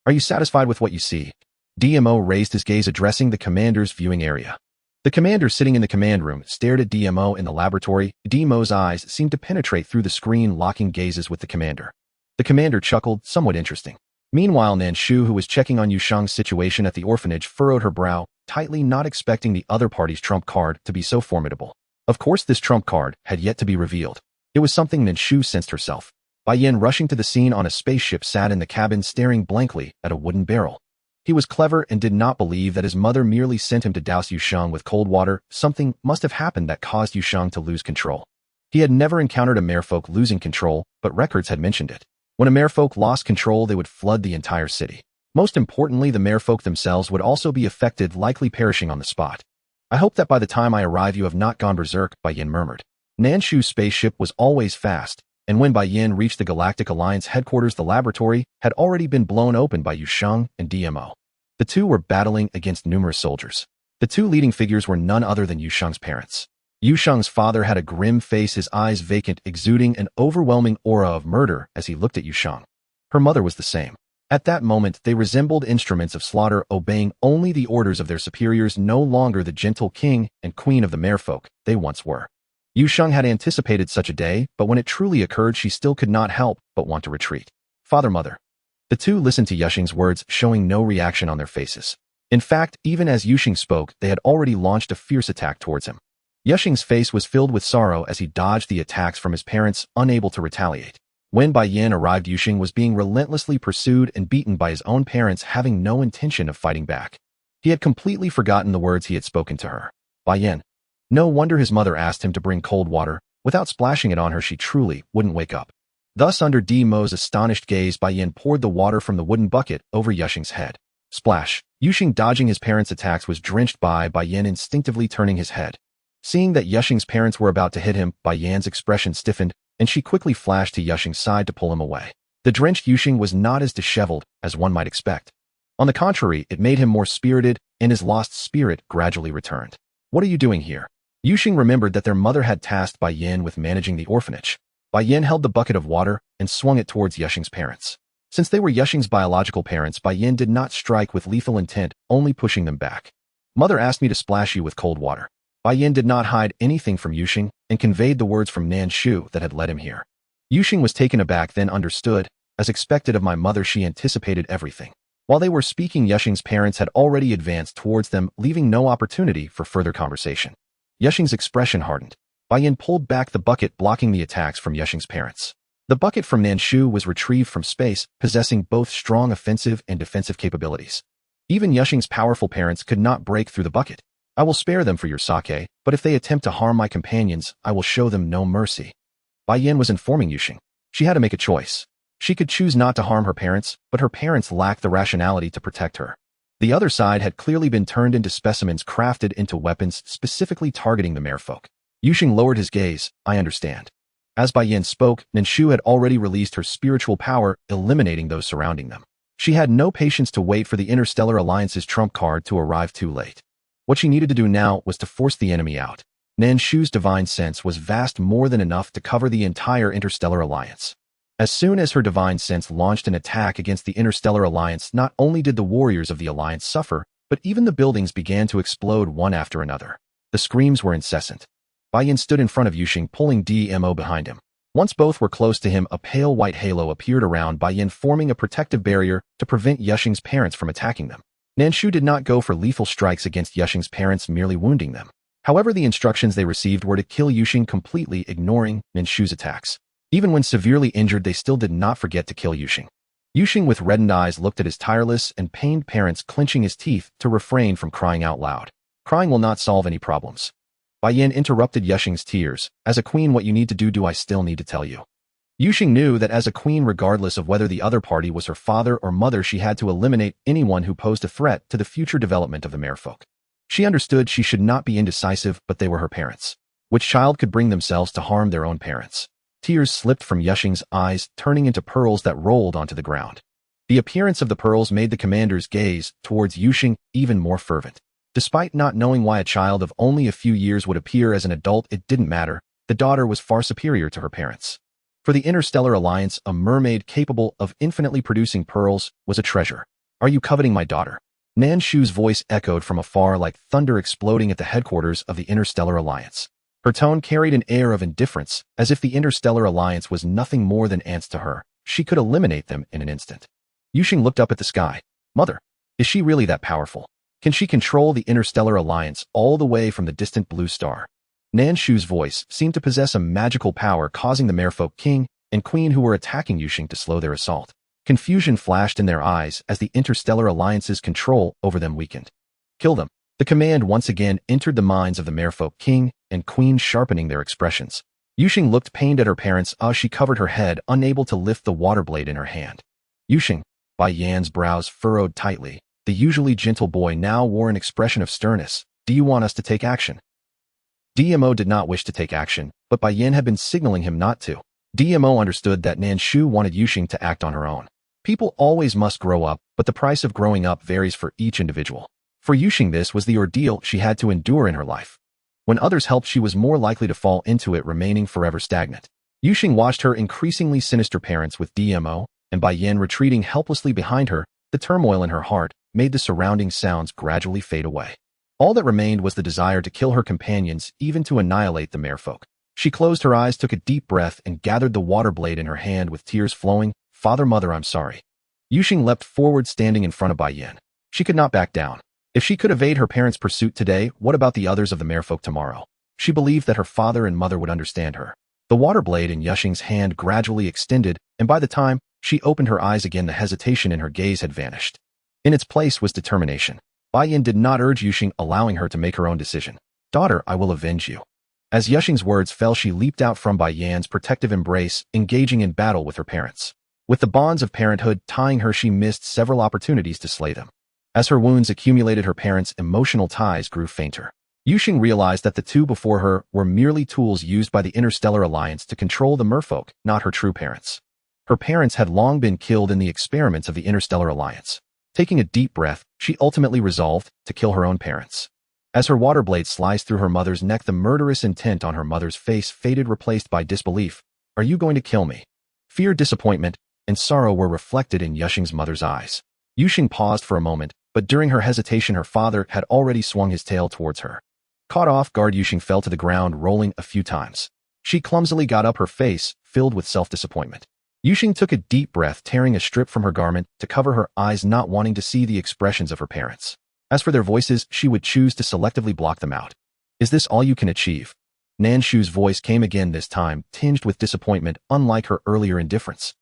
Are you satisfied with what you see? DMO raised his gaze, addressing the commander's viewing area. The commander, sitting in the command room, stared at DMO in the laboratory. DMO's eyes seemed to penetrate through the screen, locking gazes with the commander. The commander chuckled, somewhat interesting. Meanwhile, Nan Shu, who was checking on Yusheng's situation at the orphanage, furrowed her brow, tightly, not expecting the other party's trump card to be so formidable. Of course, this trump card had yet to be revealed. It was something Nan Shu sensed herself. Bai Yin, rushing to the scene on a spaceship, sat in the cabin staring blankly at a wooden barrel. He was clever and did not believe that his mother merely sent him to douse Yusheng with cold water. Something must have happened that caused Yusheng to lose control. He had never encountered a merfolk losing control, but records had mentioned it. When a merfolk lost control, they would flood the entire city. Most importantly, the merfolk themselves would also be affected, likely perishing on the spot. I hope that by the time I arrive you have not gone berserk, Bai Yin murmured. Nan Shu's spaceship was always fast, and when Bai Yin reached the Galactic Alliance headquarters, the laboratory had already been blown open by Yusheng and DMO. The two were battling against numerous soldiers. The two leading figures were none other than Yusheng's parents. Yusheng's father had a grim face, his eyes vacant, exuding an overwhelming aura of murder as he looked at Yusheng. Her mother was the same. At that moment, they resembled instruments of slaughter, obeying only the orders of their superiors, no longer the gentle king and queen of the merfolk they once were. Yusheng had anticipated such a day, but when it truly occurred, she still could not help but want to retreat. Father, mother. The two listened to Yusheng's words, showing no reaction on their faces. In fact, even as Yusheng spoke, they had already launched a fierce attack towards him. Yusheng's face was filled with sorrow as he dodged the attacks from his parents, unable to retaliate. When Bai Yin arrived, Yusheng was being relentlessly pursued and beaten by his own parents, having no intention of fighting back. He had completely forgotten the words he had spoken to her. Bai Yin. No wonder his mother asked him to bring cold water. Without splashing it on her, she truly wouldn't wake up. Thus, under DMO's astonished gaze, Bai Yin poured the water from the wooden bucket over Yusheng's head. Splash. Yusheng, dodging his parents' attacks, was drenched by Bai Yin, instinctively turning his head. Seeing that Yusheng's parents were about to hit him, Bai Yan's expression stiffened, and she quickly flashed to Yusheng's side to pull him away. The drenched Yusheng was not as disheveled as one might expect. On the contrary, it made him more spirited, and his lost spirit gradually returned. What are you doing here? Yusheng remembered that their mother had tasked Bai Yin with managing the orphanage. Bai Yin held the bucket of water and swung it towards Yusheng's parents. Since they were Yusheng's biological parents, Bai Yin did not strike with lethal intent, only pushing them back. Mother asked me to splash you with cold water. Bai Yin did not hide anything from Yusheng and conveyed the words from Nan Shu that had led him here. Yusheng was taken aback, then understood. As expected of my mother, she anticipated everything. While they were speaking, Yusheng's parents had already advanced towards them, leaving no opportunity for further conversation. Yusheng's expression hardened. Bai Yin pulled back the bucket, blocking the attacks from Yusheng's parents. The bucket from Nan Shu was retrieved from space, possessing both strong offensive and defensive capabilities. Even Yusheng's powerful parents could not break through the bucket. I will spare them for your sake, but if they attempt to harm my companions, I will show them no mercy. Bai Yin was informing Yusheng. She had to make a choice. She could choose not to harm her parents, but her parents lacked the rationality to protect her. The other side had clearly been turned into specimens crafted into weapons, specifically targeting the merfolk. Yusheng lowered his gaze. I understand. As Bai Yin spoke, Nan Shu had already released her spiritual power, eliminating those surrounding them. She had no patience to wait for the Interstellar Alliance's trump card to arrive too late. What she needed to do now was to force the enemy out. Nan Shu's divine sense was vast, more than enough to cover the entire Interstellar Alliance. As soon as her divine sense launched an attack against the Interstellar Alliance, not only did the warriors of the Alliance suffer, but even the buildings began to explode one after another. The screams were incessant. Bai Yin stood in front of Yusheng, pulling DMO behind him. Once both were close to him, a pale white halo appeared around Bai Yin, forming a protective barrier to prevent Yusheng's parents from attacking them. Nan Shu did not go for lethal strikes against Yusheng's parents, merely wounding them. However, the instructions they received were to kill Yusheng, completely ignoring Nan Shu's attacks. Even when severely injured, they still did not forget to kill Yusheng. Yusheng, with reddened eyes, looked at his tireless and pained parents, clenching his teeth to refrain from crying out loud. Crying will not solve any problems. Bai Yin interrupted Yusheng's tears. As a queen, what you need to do I still need to tell you. Yusheng knew that as a queen, regardless of whether the other party was her father or mother, she had to eliminate anyone who posed a threat to the future development of the merfolk. She understood she should not be indecisive, but they were her parents. Which child could bring themselves to harm their own parents? Tears slipped from Yusheng's eyes, turning into pearls that rolled onto the ground. The appearance of the pearls made the commander's gaze towards Yuxing even more fervent. Despite not knowing why a child of only a few years would appear as an adult, it didn't matter. The daughter was far superior to her parents. For the Interstellar Alliance, a mermaid capable of infinitely producing pearls was a treasure. Are you coveting my daughter? Nan Shu's voice echoed from afar like thunder exploding at the headquarters of the Interstellar Alliance. Her tone carried an air of indifference, as if the Interstellar Alliance was nothing more than ants to her. She could eliminate them in an instant. Yuxing looked up at the sky. Mother, is she really that powerful? Can she control the Interstellar Alliance all the way from the distant blue star? Nan Shu's voice seemed to possess a magical power, causing the merfolk king and queen who were attacking Yuxing to slow their assault. Confusion flashed in their eyes as the Interstellar Alliance's control over them weakened. Kill them. The command once again entered the minds of the merfolk king and queen, sharpening their expressions. Yuxing looked pained at her parents as she covered her head, unable to lift the water blade in her hand. Yuxing, Bai Yan's brows furrowed tightly. The usually gentle boy now wore an expression of sternness. Do you want us to take action? DMO did not wish to take action, but Bai Yan had been signaling him not to. DMO understood that Nan Shu wanted Yuxing to act on her own. People always must grow up, but the price of growing up varies for each individual. For Yuxing, this was the ordeal she had to endure in her life. When others helped, she was more likely to fall into it, remaining forever stagnant. Yuxing watched her increasingly sinister parents with DMO and Bai Yan retreating helplessly behind her. The turmoil in her heart made the surrounding sounds gradually fade away. All that remained was the desire to kill her companions, even to annihilate the merfolk. She closed her eyes, took a deep breath, and gathered the water blade in her hand with tears flowing. Father, mother, I'm sorry. Yuxing leapt forward, standing in front of Bai Yan. She could not back down. If she could evade her parents' pursuit today, what about the others of the merfolk tomorrow? She believed that her father and mother would understand her. The water blade in Yuxing's hand gradually extended, and by the time she opened her eyes again, the hesitation in her gaze had vanished. In its place was determination. Bai Yan did not urge Yuxing, allowing her to make her own decision. Daughter, I will avenge you. As Yuxing's words fell, she leaped out from Bai Yan's protective embrace, engaging in battle with her parents. With the bonds of parenthood tying her, she missed several opportunities to slay them. As her wounds accumulated, her parents' emotional ties grew fainter. Yuxing realized that the two before her were merely tools used by the Interstellar Alliance to control the merfolk, not her true parents. Her parents had long been killed in the experiments of the Interstellar Alliance. Taking a deep breath, she ultimately resolved to kill her own parents. As her water blade sliced through her mother's neck, the murderous intent on her mother's face faded, replaced by disbelief. Are you going to kill me? Fear, disappointment, and sorrow were reflected in Yuxing's mother's eyes. Yuxing paused for a moment, but during her hesitation, her father had already swung his tail towards her. Caught off guard, Yuxing fell to the ground, rolling a few times. She clumsily got up, her face filled with self-disappointment. Yuxing took a deep breath, tearing a strip from her garment to cover her eyes, not wanting to see the expressions of her parents. As for their voices, she would choose to selectively block them out. Is this all you can achieve? Nan Shu's voice came again, this time tinged with disappointment, unlike her earlier indifference.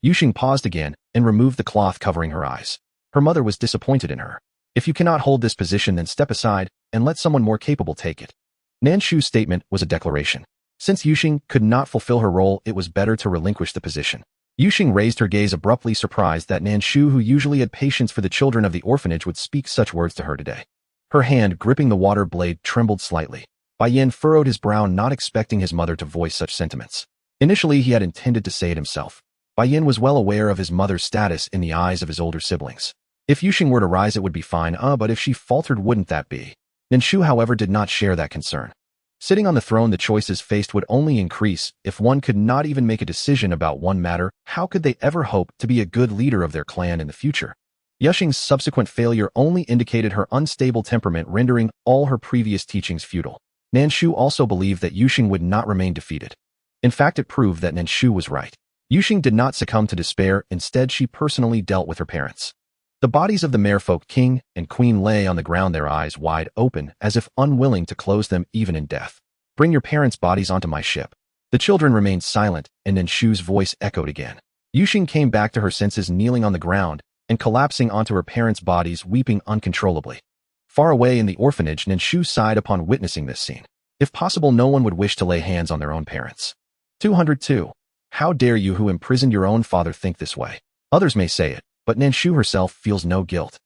Yuxing paused again and removed the cloth covering her eyes. Her mother was disappointed in her. If you cannot hold this position, then step aside and let someone more capable take it. Nan Shu's statement was a declaration. Since Yuxing could not fulfill her role, it was better to relinquish the position. Yuxing raised her gaze, abruptly, surprised that Nan Shu, who usually had patience for the children of the orphanage, would speak such words to her today. Her hand gripping the water blade trembled slightly. Bai Yan furrowed his brow, not expecting his mother to voice such sentiments. Initially, he had intended to say it himself. Bai Yan was well aware of his mother's status in the eyes of his older siblings. If Yuxing were to rise, it would be fine, but if she faltered, wouldn't that be? Nan Shu, however, did not share that concern. Sitting on the throne, the choices faced would only increase. If one could not even make a decision about one matter, how could they ever hope to be a good leader of their clan in the future? Yuxing's subsequent failure only indicated her unstable temperament, rendering all her previous teachings futile. Nan Shu also believed that Yuxing would not remain defeated. In fact, it proved that Nan Shu was right. Yuxing did not succumb to despair. Instead, she personally dealt with her parents. The bodies of the merfolk king and queen lay on the ground, their eyes wide open, as if unwilling to close them even in death. Bring your parents' bodies onto my ship. The children remained silent, and Nan Shu's voice echoed again. Yuxing came back to her senses, kneeling on the ground and collapsing onto her parents' bodies, weeping uncontrollably. Far away in the orphanage, Nan Shu sighed upon witnessing this scene. If possible, no one would wish to lay hands on their own parents. 202. How dare you, who imprisoned your own father, think this way? Others may say it, but Nan Shu herself feels no guilt.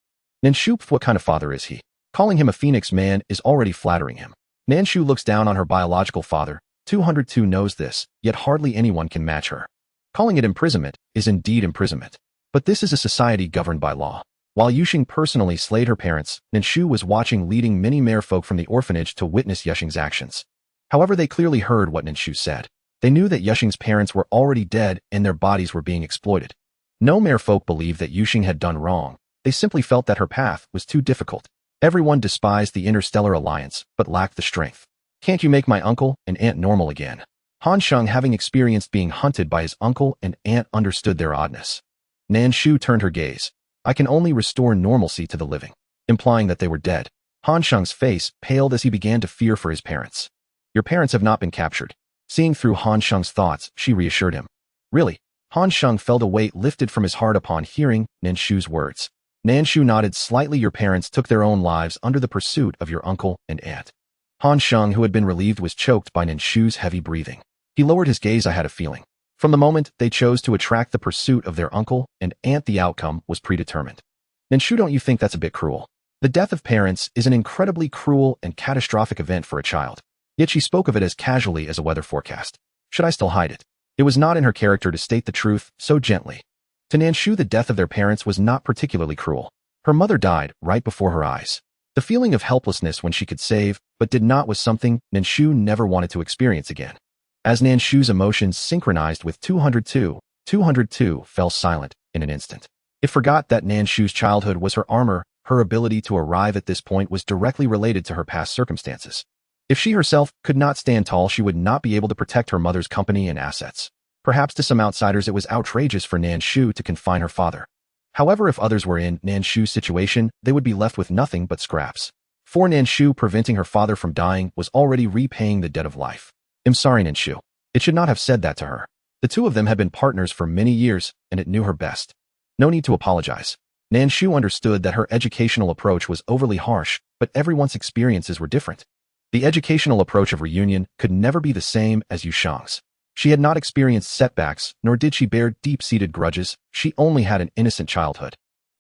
Nan Shu, what kind of father is he? Calling him a phoenix man is already flattering him. Nan Shu looks down on her biological father. 202 knows this, yet hardly anyone can match her. Calling it imprisonment is indeed imprisonment. But this is a society governed by law. While Yuxing personally slayed her parents, Nan Shu was watching, leading many merfolk from the orphanage to witness Yuxing's actions. However, they clearly heard what Nan Shu said. They knew that Yuxing's parents were already dead and their bodies were being exploited. No merfolk believed that Yuxing had done wrong. They simply felt that her path was too difficult. Everyone despised the Interstellar Alliance, but lacked the strength. Can't you make my uncle and aunt normal again? Han Sheng, having experienced being hunted by his uncle and aunt, understood their oddness. Nan Shu turned her gaze. I can only restore normalcy to the living, implying that they were dead. Han Sheng's face paled as he began to fear for his parents. Your parents have not been captured. Seeing through Han Sheng's thoughts, she reassured him. Really? Han Sheng felt a weight lifted from his heart upon hearing Nan Shu's words. Nan Shu nodded slightly. Your parents took their own lives under the pursuit of your uncle and aunt. Han Sheng, who had been relieved, was choked by Nan Shu's heavy breathing. He lowered his gaze. I had a feeling. From the moment they chose to attract the pursuit of their uncle and aunt, the outcome was predetermined. Nan Shu, don't you think that's a bit cruel? The death of parents is an incredibly cruel and catastrophic event for a child. Yet she spoke of it as casually as a weather forecast. Should I still hide it? It was not in her character to state the truth so gently. To Nan Shu, the death of their parents was not particularly cruel. Her mother died right before her eyes. The feeling of helplessness when she could save, but did not, was something Nan Shu never wanted to experience again. As Nan Shu's emotions synchronized with 202 fell silent in an instant. It forgot that Nan Shu's childhood was her armor. Her ability to arrive at this point was directly related to her past circumstances. If she herself could not stand tall, she would not be able to protect her mother's company and assets. Perhaps to some outsiders it was outrageous for Nan Shu to confine her father. However, if others were in Nan Shu's situation, they would be left with nothing but scraps. For Nan Shu, preventing her father from dying was already repaying the debt of life. I'm sorry, Nan Shu. It should not have said that to her. The two of them had been partners for many years, and it knew her best. No need to apologize. Nan Shu understood that her educational approach was overly harsh, but everyone's experiences were different. The educational approach of reunion could never be the same as Yushang's. She had not experienced setbacks, nor did she bear deep-seated grudges. She only had an innocent childhood.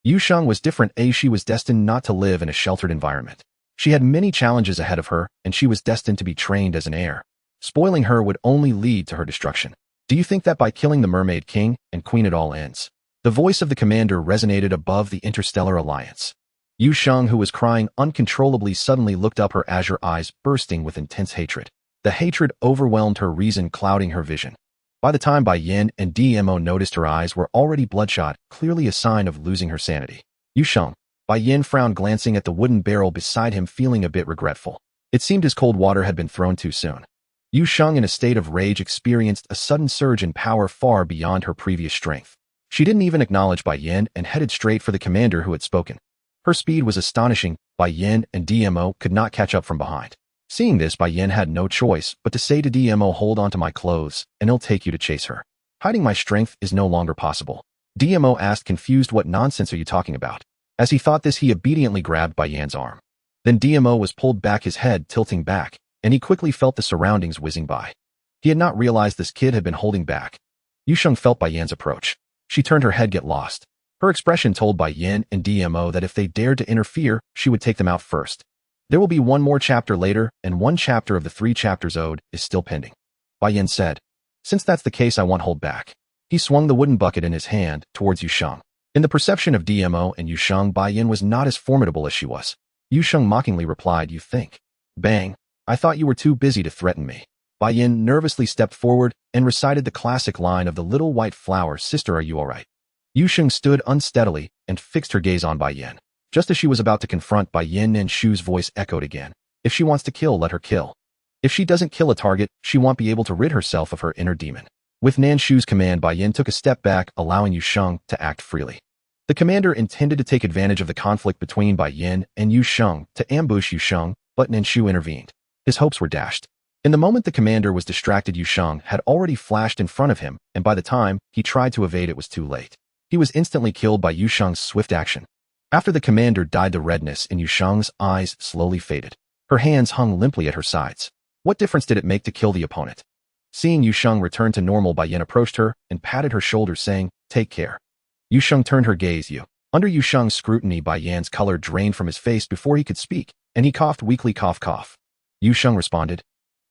Yushang was different. She was destined not to live in a sheltered environment. She had many challenges ahead of her, and she was destined to be trained as an heir. Spoiling her would only lead to her destruction. Do you think that by killing the Mermaid King and Queen it all ends? The voice of the commander resonated above the Interstellar Alliance. Yushang, who was crying uncontrollably, suddenly looked up, her azure eyes bursting with intense hatred. The hatred overwhelmed her reason, clouding her vision. By the time Bai Yin and DMO noticed, her eyes were already bloodshot, clearly a sign of losing her sanity. Yushang. Bai Yin frowned, glancing at the wooden barrel beside him, feeling a bit regretful. It seemed his cold water had been thrown too soon. Yushang, in a state of rage, experienced a sudden surge in power far beyond her previous strength. She didn't even acknowledge Bai Yin and headed straight for the commander who had spoken. Her speed was astonishing. Bai Yin and DMO could not catch up from behind. Seeing this, Bai Yin had no choice but to say to DMO, hold on to my clothes, and it'll take you to chase her. Hiding my strength is no longer possible. DMO asked, confused, what nonsense are you talking about? As he thought this, he obediently grabbed Bai Yan's arm. Then DMO was pulled back, his head tilting back, and he quickly felt the surroundings whizzing by. He had not realized this kid had been holding back. Yusheng felt Bai Yan's approach. She turned her head, get lost. Her expression told Bai Yin and DMO that if they dared to interfere, she would take them out first. There will be one more chapter later, and one chapter of the 3 chapters owed is still pending. Bai Yin said. Since that's the case, I won't hold back. He swung the wooden bucket in his hand towards Yusheng. In the perception of DMO and Yusheng, Bai Yin was not as formidable as she was. Yusheng mockingly replied, you think? Bang. I thought you were too busy to threaten me. Bai Yin nervously stepped forward and recited the classic line of the little white flower, sister, are you all right? Yusheng stood unsteadily and fixed her gaze on Bai Yin. Just as she was about to confront Bai Yin, Nan Shu's voice echoed again. If she wants to kill, let her kill. If she doesn't kill a target, she won't be able to rid herself of her inner demon. With Nan Shu's command, Bai Yin took a step back, allowing Yusheng to act freely. The commander intended to take advantage of the conflict between Bai Yin and Yusheng to ambush Yusheng, but Nan Shu intervened. His hopes were dashed. In the moment the commander was distracted, Yusheng had already flashed in front of him, and by the time he tried to evade, it was too late. He was instantly killed by Yusheng's swift action. After the commander died, the redness in Yusheng's eyes slowly faded. Her hands hung limply at her sides. What difference did it make to kill the opponent? Seeing Yusheng return to normal, Bai Yin approached her and patted her shoulder, saying, take care. Yusheng turned her gaze. Under Yusheng's scrutiny, Bai Yan's color drained from his face before he could speak, and he coughed weakly, cough. Yusheng responded.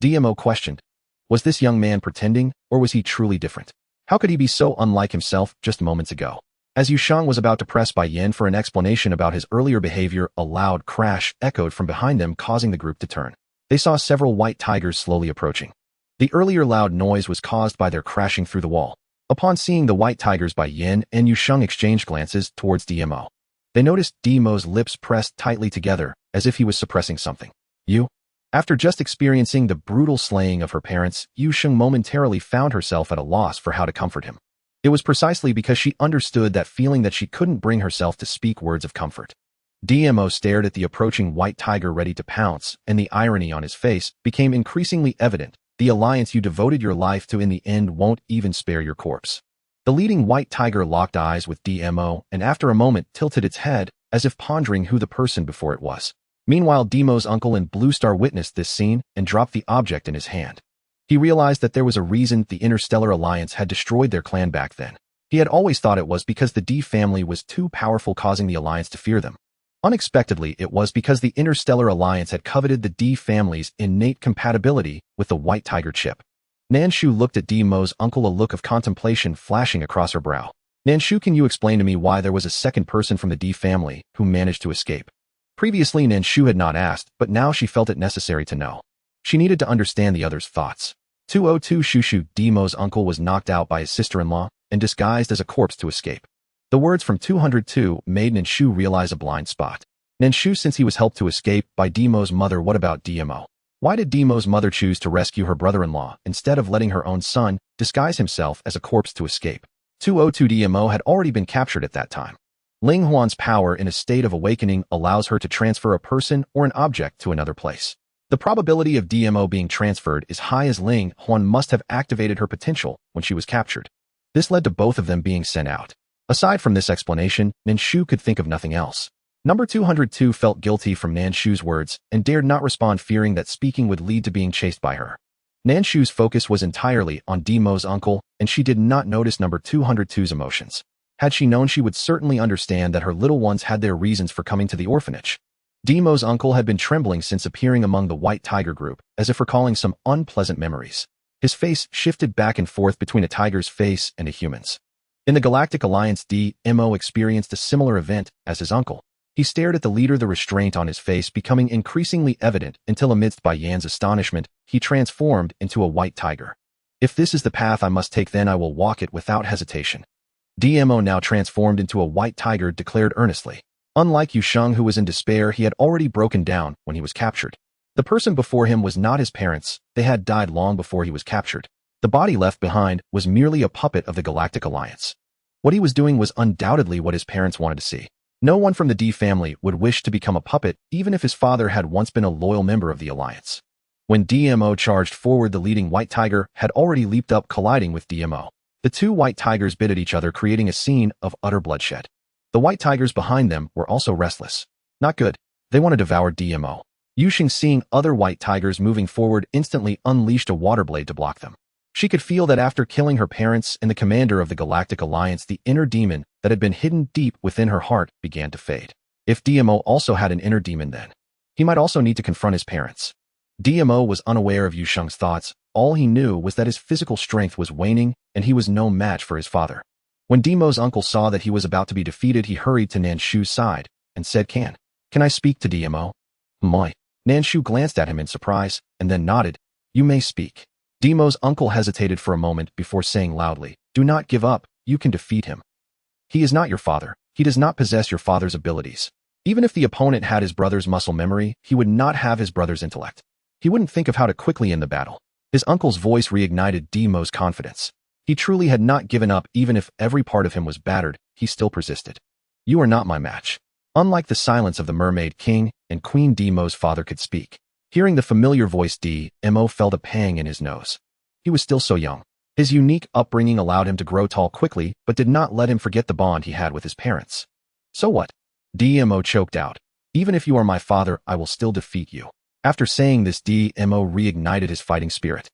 DMO questioned. Was this young man pretending, or was he truly different? How could he be so unlike himself just moments ago? As Yusheng was about to press Bai Yin for an explanation about his earlier behavior, a loud crash echoed from behind them, causing the group to turn. They saw several white tigers slowly approaching. The earlier loud noise was caused by their crashing through the wall. Upon seeing the white tigers, Bai Yin and Yusheng exchanged glances towards DMO. They noticed DMO's lips pressed tightly together, as if he was suppressing something. You? After just experiencing the brutal slaying of her parents, Yusheng momentarily found herself at a loss for how to comfort him. It was precisely because she understood that feeling that she couldn't bring herself to speak words of comfort. DMO stared at the approaching white tiger ready to pounce, and the irony on his face became increasingly evident. The alliance you devoted your life to in the end won't even spare your corpse. The leading white tiger locked eyes with DMO and after a moment tilted its head, as if pondering who the person before it was. Meanwhile, DMO's uncle in Blue Star witnessed this scene and dropped the object in his hand. He realized that there was a reason the Interstellar Alliance had destroyed their clan back then. He had always thought it was because the D family was too powerful, causing the Alliance to fear them. Unexpectedly, it was because the Interstellar Alliance had coveted the D family's innate compatibility with the White Tiger chip. Nan Shu looked at DMO's uncle, a look of contemplation flashing across her brow. Nan Shu, can you explain to me why there was a second person from the D family who managed to escape? Previously, Nan Shu had not asked, but now she felt it necessary to know. She needed to understand the other's thoughts. 202 Shushu, DMO's uncle, was knocked out by his sister-in-law and disguised as a corpse to escape. The words from 202 made Nan Shu realize a blind spot. Nan Shu, since he was helped to escape by DMO's mother, what about DMO? Why did DMO's mother choose to rescue her brother-in-law instead of letting her own son disguise himself as a corpse to escape? 202 DMO had already been captured at that time. Ling Huan's power in a state of awakening allows her to transfer a person or an object to another place. The probability of DMO being transferred is high, as Ling Huan must have activated her potential when she was captured. This led to both of them being sent out. Aside from this explanation, Nan Shu could think of nothing else. Number 202 felt guilty from Nan Shu's words and dared not respond, fearing that speaking would lead to being chased by her. Nan Shu's focus was entirely on DMO's uncle, and she did not notice number 202's emotions. Had she known, she would certainly understand that her little ones had their reasons for coming to the orphanage. DMO's uncle had been trembling since appearing among the White Tiger group, as if recalling some unpleasant memories. His face shifted back and forth between a tiger's face and a human's. In the Galactic Alliance, DMO experienced a similar event as his uncle. He stared at the leader, the restraint on his face becoming increasingly evident until, amidst Bai Yan's astonishment, he transformed into a white tiger. If this is the path I must take, then I will walk it without hesitation. DMO, now transformed into a white tiger, declared earnestly. Unlike Yusheng, who was in despair, he had already broken down when he was captured. The person before him was not his parents. They had died long before he was captured. The body left behind was merely a puppet of the Galactic Alliance. What he was doing was undoubtedly what his parents wanted to see. No one from the D family would wish to become a puppet, even if his father had once been a loyal member of the Alliance. When DMO charged forward, the leading white tiger had already leaped up, colliding with DMO. The two white tigers bit at each other, creating a scene of utter bloodshed. The white tigers behind them were also restless. Not good. They want to devour DMO. Yusheng, seeing other white tigers moving forward, instantly unleashed a water blade to block them. She could feel that after killing her parents and the commander of the Galactic Alliance, the inner demon that had been hidden deep within her heart began to fade. If DMO also had an inner demon, then he might also need to confront his parents. DMO was unaware of Yusheng's thoughts. All he knew was that his physical strength was waning, and he was no match for his father. When DMO's uncle saw that he was about to be defeated, he hurried to Nan Shu's side and said, Can I speak to DMO? My. Nan Shu glanced at him in surprise and then nodded. You may speak. DMO's uncle hesitated for a moment before saying loudly, Do not give up. You can defeat him. He is not your father. He does not possess your father's abilities. Even if the opponent had his brother's muscle memory, he would not have his brother's intellect. He wouldn't think of how to quickly end the battle. His uncle's voice reignited DMO's confidence. He truly had not given up. Even if every part of him was battered, he still persisted. You are not my match. Unlike the silence of the Mermaid King and Queen, DMO's father could speak. Hearing the familiar voice, DMO felt a pang in his nose. He was still so young. His unique upbringing allowed him to grow tall quickly, but did not let him forget the bond he had with his parents. So what? DMO choked out. Even if you are my father, I will still defeat you. After saying this, DMO reignited his fighting spirit.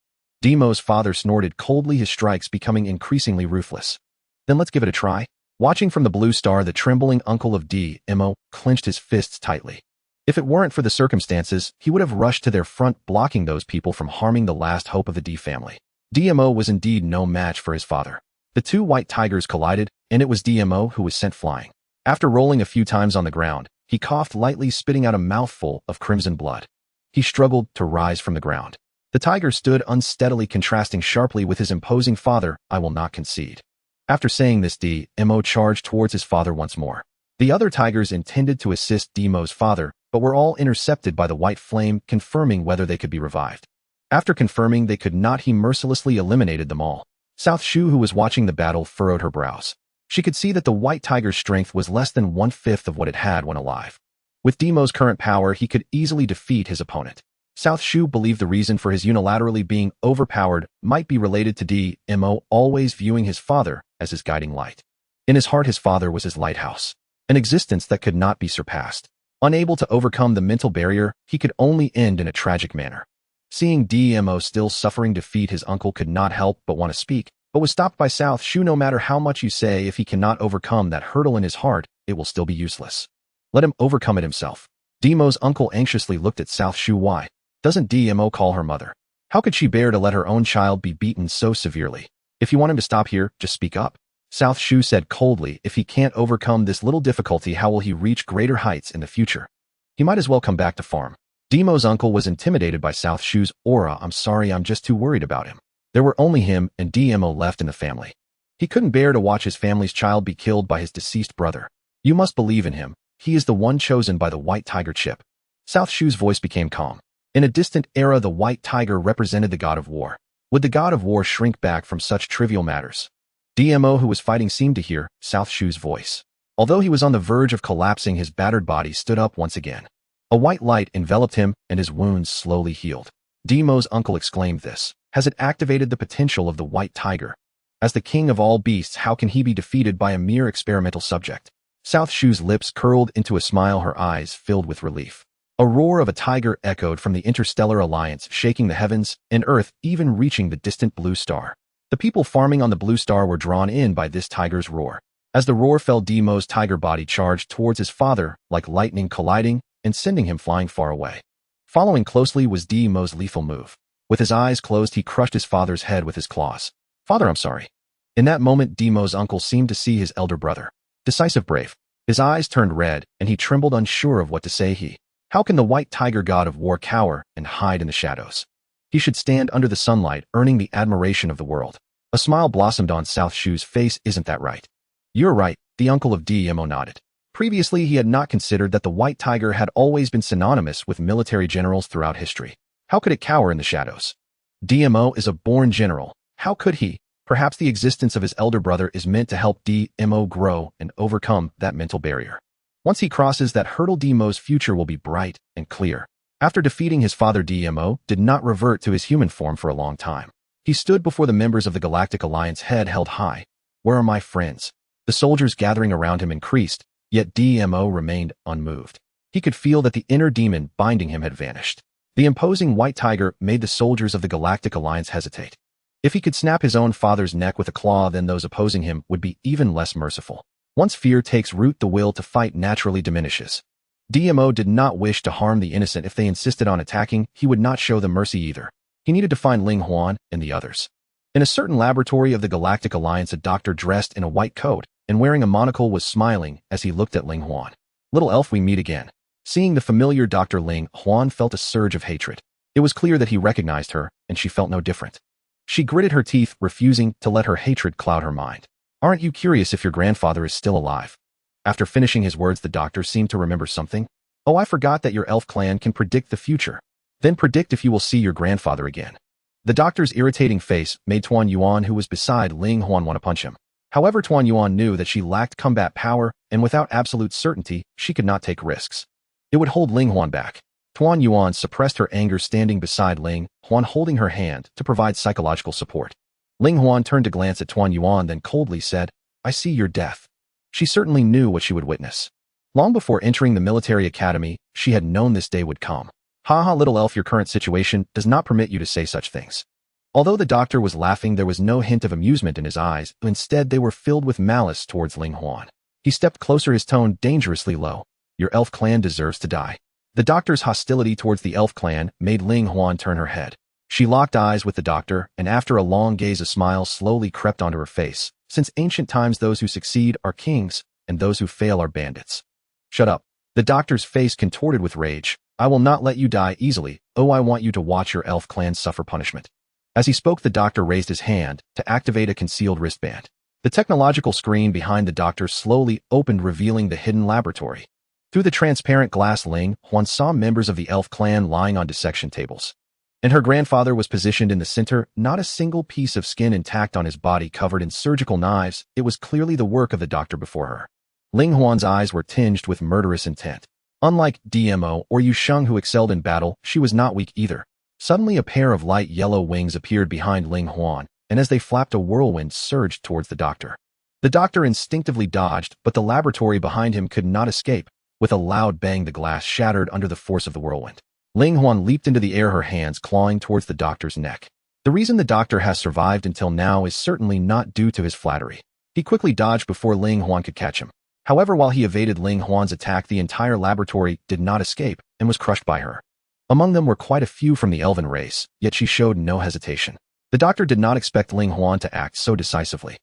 DMO's father snorted coldly, his strikes becoming increasingly ruthless. Then let's give it a try. Watching from the Blue Star, the trembling uncle of DMO clenched his fists tightly. If it weren't for the circumstances, he would have rushed to their front, blocking those people from harming the last hope of the D family. DMO was indeed no match for his father. The two white tigers collided, and it was DMO who was sent flying. After rolling a few times on the ground, he coughed lightly, spitting out a mouthful of crimson blood. He struggled to rise from the ground. The tiger stood unsteadily, contrasting sharply with his imposing father. I will not concede. After saying this, DMO charged towards his father once more. The other tigers intended to assist DMO's father, but were all intercepted by the white flame, confirming whether they could be revived. After confirming they could not, he mercilessly eliminated them all. Nan Shu, who was watching the battle, furrowed her brows. She could see that the white tiger's strength was less than 1/5 of what it had when alive. With DMO's current power, he could easily defeat his opponent. Nan Shu believed the reason for his unilaterally being overpowered might be related to DMO always viewing his father as his guiding light. In his heart, his father was his lighthouse, an existence that could not be surpassed. Unable to overcome the mental barrier, he could only end in a tragic manner. Seeing DMO still suffering defeat, his uncle could not help but want to speak, but was stopped by Nan Shu. No matter how much you say, if he cannot overcome that hurdle in his heart, it will still be useless. Let him overcome it himself. DMO's uncle anxiously looked at Nan Shu. Why doesn't DMO call her mother? How could she bear to let her own child be beaten so severely? If you want him to stop here, just speak up. Nan Shu said coldly. If he can't overcome this little difficulty, how will he reach greater heights in the future? He might as well come back to farm. DMO's uncle was intimidated by Nan Shu's aura. I'm sorry, I'm just too worried about him. There were only him and DMO left in the family. He couldn't bear to watch his family's child be killed by his deceased brother. You must believe in him. He is the one chosen by the white tiger chip. Nan Shu's voice became calm. In a distant era, the white tiger represented the god of war. Would the god of war shrink back from such trivial matters? DMO, who was fighting, seemed to hear Nan Shu's voice. Although he was on the verge of collapsing, his battered body stood up once again. A white light enveloped him, and his wounds slowly healed. DMO's uncle exclaimed, this has it activated the potential of the white tiger. As the king of all beasts, how can he be defeated by a mere experimental subject? Nan Shu's lips curled into a smile, her eyes filled with relief. A roar of a tiger echoed from the interstellar alliance, shaking the heavens and earth, even reaching the distant blue star. The people farming on the blue star were drawn in by this tiger's roar. As the roar fell, DMO's tiger body charged towards his father, like lightning, colliding and sending him flying far away. Following closely was DMO's lethal move. With his eyes closed, he crushed his father's head with his claws. Father, I'm sorry. In that moment, DMO's uncle seemed to see his elder brother. Decisive, brave. His eyes turned red, and he trembled, unsure of what to say. How can the white tiger god of war cower and hide in the shadows? He should stand under the sunlight, earning the admiration of the world. A smile blossomed on Nan Shu's face. Isn't that right? You're right, the uncle of DMO nodded. Previously, he had not considered that the white tiger had always been synonymous with military generals throughout history. How could it cower in the shadows? DMO is a born general. How could he? Perhaps the existence of his elder brother is meant to help DMO grow and overcome that mental barrier. Once he crosses that hurdle, DMO's future will be bright and clear. After defeating his father, DMO did not revert to his human form for a long time. He stood before the members of the Galactic Alliance, head held high. Where are my friends? The soldiers gathering around him increased, yet DMO remained unmoved. He could feel that the inner demon binding him had vanished. The imposing white tiger made the soldiers of the Galactic Alliance hesitate. If he could snap his own father's neck with a claw, then those opposing him would be even less merciful. Once fear takes root, the will to fight naturally diminishes. DMO did not wish to harm the innocent. If they insisted on attacking, he would not show them mercy either. He needed to find Ling Huan and the others. In a certain laboratory of the Galactic Alliance, a doctor dressed in a white coat and wearing a monocle was smiling as he looked at Ling Huan. Little elf, we meet again. Seeing the familiar Dr. Ling Huan felt a surge of hatred. It was clear that he recognized her, and she felt no different. She gritted her teeth, refusing to let her hatred cloud her mind. Aren't you curious if your grandfather is still alive? After finishing his words, the doctor seemed to remember something. Oh, I forgot that your elf clan can predict the future. Then predict if you will see your grandfather again. The doctor's irritating face made Tuan Yuan, who was beside Ling Huan, want to punch him. However, Tuan Yuan knew that she lacked combat power, and without absolute certainty, she could not take risks. It would hold Ling Huan back. Tuan Yuan suppressed her anger, standing beside Ling Huan, holding her hand to provide psychological support. Ling Huan turned to glance at Tuan Yuan, then coldly said, I see your death. She certainly knew what she would witness. Long before entering the military academy, she had known this day would come. Haha, little elf, your current situation does not permit you to say such things. Although the doctor was laughing, there was no hint of amusement in his eyes. Instead, they were filled with malice towards Ling Huan. He stepped closer, his tone dangerously low. Your elf clan deserves to die. The doctor's hostility towards the elf clan made Ling Huan turn her head. She locked eyes with the doctor, and after a long gaze a smile slowly crept onto her face. Since ancient times those who succeed are kings, and those who fail are bandits. Shut up. The doctor's face contorted with rage. I will not let you die easily. Oh, I want you to watch your elf clan suffer punishment. As he spoke, the doctor raised his hand to activate a concealed wristband. The technological screen behind the doctor slowly opened, revealing the hidden laboratory. Through the transparent glass, Ling Huan saw members of the elf clan lying on dissection tables. And her grandfather was positioned in the center, not a single piece of skin intact on his body covered in surgical knives. It was clearly the work of the doctor before her. Ling Huan's eyes were tinged with murderous intent. Unlike DMO or Yu Sheng, who excelled in battle, she was not weak either. Suddenly a pair of light yellow wings appeared behind Ling Huan, and as they flapped a whirlwind surged towards the doctor. The doctor instinctively dodged, but the laboratory behind him could not escape. With a loud bang the glass shattered under the force of the whirlwind. Ling Huan leaped into the air, her hands clawing towards the doctor's neck. The reason the doctor has survived until now is certainly not due to his flattery. He quickly dodged before Ling Huan could catch him. However, while he evaded Ling Huan's attack, the entire laboratory did not escape and was crushed by her. Among them were quite a few from the elven race, yet she showed no hesitation. The doctor did not expect Ling Huan to act so decisively.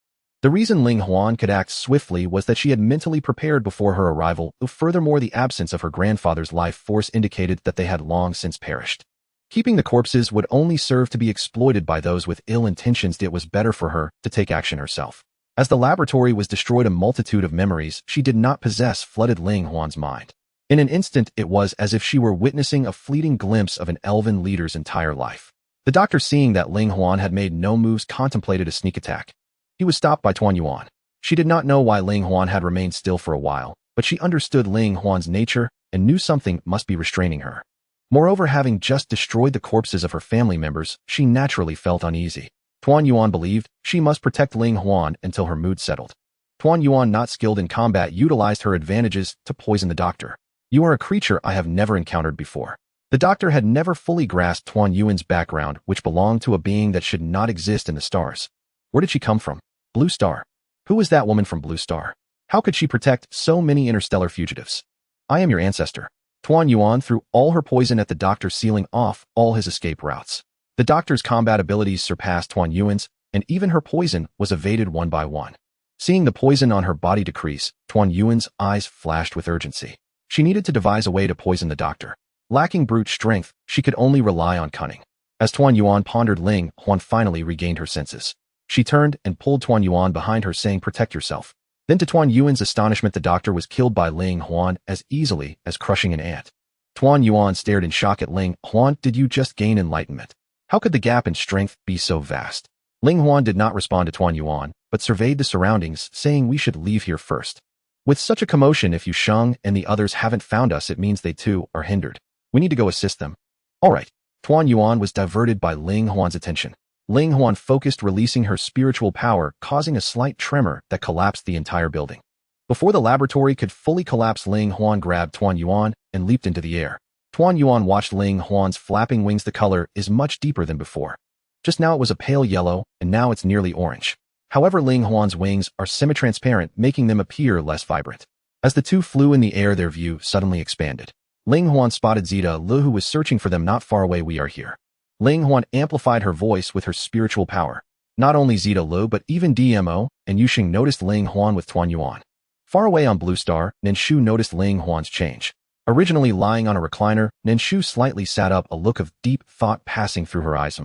The reason Ling Huan could act swiftly was that she had mentally prepared before her arrival. Furthermore, the absence of her grandfather's life force indicated that they had long since perished. Keeping the corpses would only serve to be exploited by those with ill intentions. It was better for her to take action herself. As the laboratory was destroyed, a multitude of memories she did not possess flooded Ling Huan's mind. In an instant, it was as if she were witnessing a fleeting glimpse of an elven leader's entire life. The doctor, seeing that Ling Huan had made no moves, contemplated a sneak attack. He was stopped by Tuan Yuan. She did not know why Ling Huan had remained still for a while, but she understood Ling Huan's nature and knew something must be restraining her. Moreover, having just destroyed the corpses of her family members, she naturally felt uneasy. Tuan Yuan believed she must protect Ling Huan until her mood settled. Tuan Yuan, not skilled in combat, utilized her advantages to poison the doctor. You are a creature I have never encountered before. The doctor had never fully grasped Tuan Yuan's background, which belonged to a being that should not exist in the stars. Where did she come from? Blue Star. Who was that woman from Blue Star? How could she protect so many interstellar fugitives? I am your ancestor. Tuan Yuan threw all her poison at the doctor, sealing off all his escape routes. The doctor's combat abilities surpassed Tuan Yuan's, and even her poison was evaded one by one. Seeing the poison on her body decrease, Tuan Yuan's eyes flashed with urgency. She needed to devise a way to poison the doctor. Lacking brute strength, she could only rely on cunning. As Tuan Yuan pondered, Ling Huan finally regained her senses. She turned and pulled Tuan Yuan behind her, saying, "Protect yourself." Then, to Tuan Yuan's astonishment, the doctor was killed by Ling Huan as easily as crushing an ant. Tuan Yuan stared in shock at Ling Huan. Did you just gain enlightenment? How could the gap in strength be so vast? Ling Huan did not respond to Tuan Yuan, but surveyed the surroundings, saying, "We should leave here first. With such a commotion, if Yu Sheng and the others haven't found us, it means they too are hindered. We need to go assist them." All right. Tuan Yuan was diverted by Ling Huan's attention. Ling Huan focused, releasing her spiritual power, causing a slight tremor that collapsed the entire building. Before the laboratory could fully collapse, Ling Huan grabbed Tuan Yuan and leaped into the air. Tuan Yuan watched Ling Huan's flapping wings. The color is much deeper than before. Just now it was a pale yellow, and now it's nearly orange. However, Ling Huan's wings are semi-transparent, making them appear less vibrant. As the two flew in the air, their view suddenly expanded. Ling Huan spotted Zeta Lu, who was searching for them not far away. "We are here." Ling Huan amplified her voice with her spiritual power. Not only Zeta Lu, but even DMO and Yu Sheng noticed Ling Huan with Tuan Yuan. Far away on Blue Star, Nan Shu noticed Ling Huan's change. Originally lying on a recliner, Nan Shu slightly sat up, a look of deep thought passing through her eyes.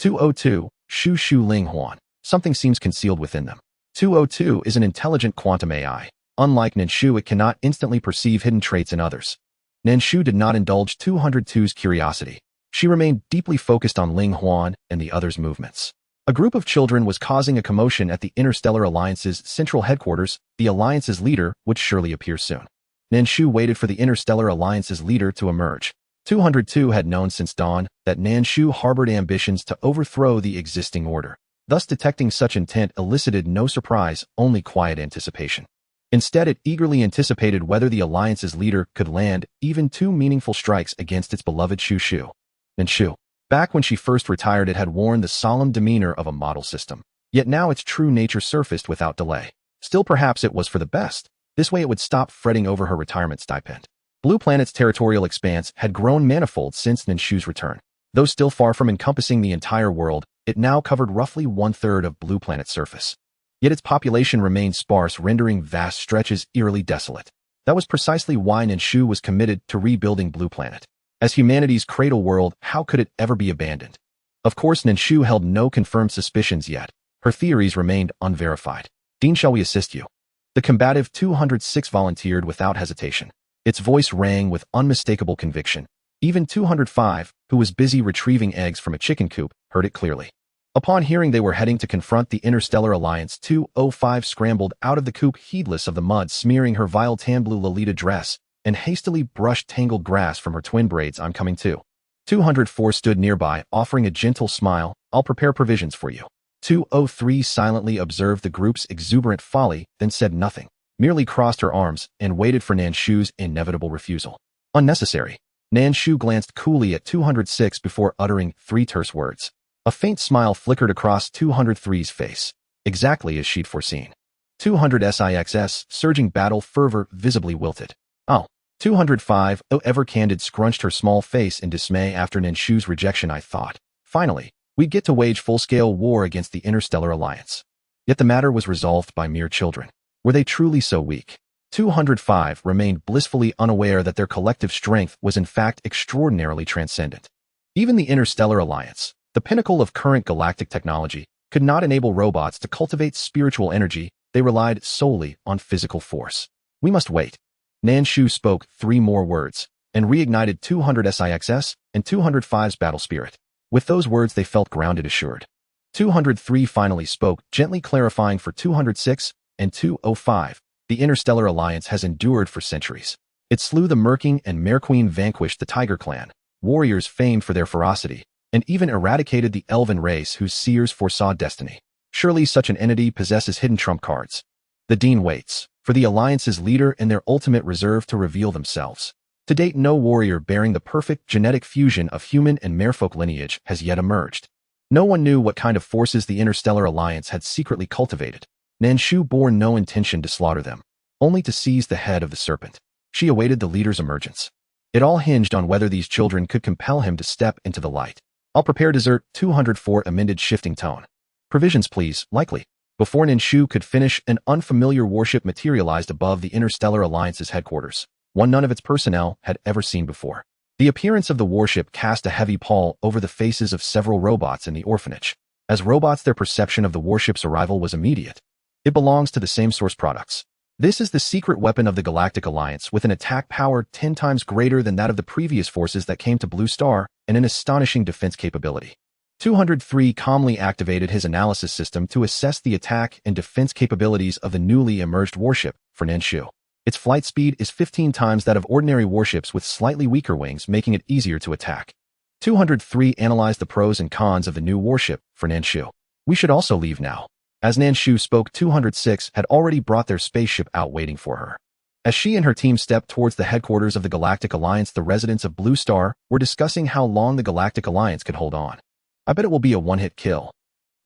202, Shu Ling Huan. Something seems concealed within them. 202 is an intelligent quantum AI. Unlike Nan Shu, it cannot instantly perceive hidden traits in others. Nan Shu did not indulge 202's curiosity. She remained deeply focused on Ling Huan and the others' movements. A group of children was causing a commotion at the Interstellar Alliance's central headquarters. The Alliance's leader would surely appear soon. Nan Shu waited for the Interstellar Alliance's leader to emerge. 202 had known since dawn that Nan Shu harbored ambitions to overthrow the existing order. Thus, detecting such intent elicited no surprise, only quiet anticipation. Instead, it eagerly anticipated whether the Alliance's leader could land even two meaningful strikes against its beloved Shu. Nan Shu. Back when she first retired, it had worn the solemn demeanor of a model system. Yet now its true nature surfaced without delay. Still, perhaps it was for the best. This way it would stop fretting over her retirement stipend. Blue Planet's territorial expanse had grown manifold since Nan Shu's return. Though still far from encompassing the entire world, it now covered roughly 1/3 of Blue Planet's surface. Yet its population remained sparse, rendering vast stretches eerily desolate. That was precisely why Nan Shu was committed to rebuilding Blue Planet. As humanity's cradle world, how could it ever be abandoned? Of course, Nan Shu held no confirmed suspicions yet. Her theories remained unverified. Dean, shall we assist you? The combative 206 volunteered without hesitation. Its voice rang with unmistakable conviction. Even 205, who was busy retrieving eggs from a chicken coop, heard it clearly. Upon hearing they were heading to confront the Interstellar Alliance, 205 scrambled out of the coop, heedless of the mud smearing her vile tan blue Lolita dress, and hastily brushed tangled grass from her twin braids. I'm coming too. 204 stood nearby, offering a gentle smile. I'll prepare provisions for you. 203 silently observed the group's exuberant folly, then said nothing, merely crossed her arms and waited for Nan Shu's inevitable refusal. Unnecessary. Nan Shu glanced coolly at 206 before uttering 3 terse words. A faint smile flickered across 203's face, exactly as she'd foreseen. 200's surging battle fervor visibly wilted. Oh. 205, though ever candid, scrunched her small face in dismay after Nan Shu's rejection. I thought, finally, we'd get to wage full-scale war against the Interstellar Alliance. Yet the matter was resolved by mere children. Were they truly so weak? 205 remained blissfully unaware that their collective strength was in fact extraordinarily transcendent. Even the Interstellar Alliance, the pinnacle of current galactic technology, could not enable robots to cultivate spiritual energy. They relied solely on physical force. We must wait. Nan Shu spoke 3 more words, and reignited 200's and 205's battle spirit. With those words they felt grounded, assured. 203 finally spoke, gently clarifying for 206 and 205. The Interstellar Alliance has endured for centuries. It slew the Merking and Merequeen, vanquished the Tiger Clan, warriors famed for their ferocity, and even eradicated the Elven race whose seers foresaw destiny. Surely such an entity possesses hidden trump cards. The Dean waits for the Alliance's leader and their ultimate reserve to reveal themselves. To date, no warrior bearing the perfect genetic fusion of human and merfolk lineage has yet emerged. No one knew what kind of forces the Interstellar Alliance had secretly cultivated. Nan Shu bore no intention to slaughter them, only to seize the head of the serpent. She awaited the leader's emergence. It all hinged on whether these children could compel him to step into the light. I'll prepare dessert. 204 amended, shifting tone. Provisions, please, likely. Before Nan Shu could finish, an unfamiliar warship materialized above the Interstellar Alliance's headquarters, one none of its personnel had ever seen before. The appearance of the warship cast a heavy pall over the faces of several robots in the orphanage. As robots, their perception of the warship's arrival was immediate. It belongs to the same source products. This is the secret weapon of the Galactic Alliance, with an attack power 10 times greater than that of the previous forces that came to Blue Star, and an astonishing defense capability. 203 calmly activated his analysis system to assess the attack and defense capabilities of the newly emerged warship for Nan Shu. Its flight speed is 15 times that of ordinary warships, with slightly weaker wings, making it easier to attack. 203 analyzed the pros and cons of the new warship for Nan Shu. We should also leave now. As Nan Shu spoke, 206 had already brought their spaceship out waiting for her. As she and her team stepped towards the headquarters of the Galactic Alliance, the residents of Blue Star were discussing how long the Galactic Alliance could hold on. I bet it will be a one-hit kill.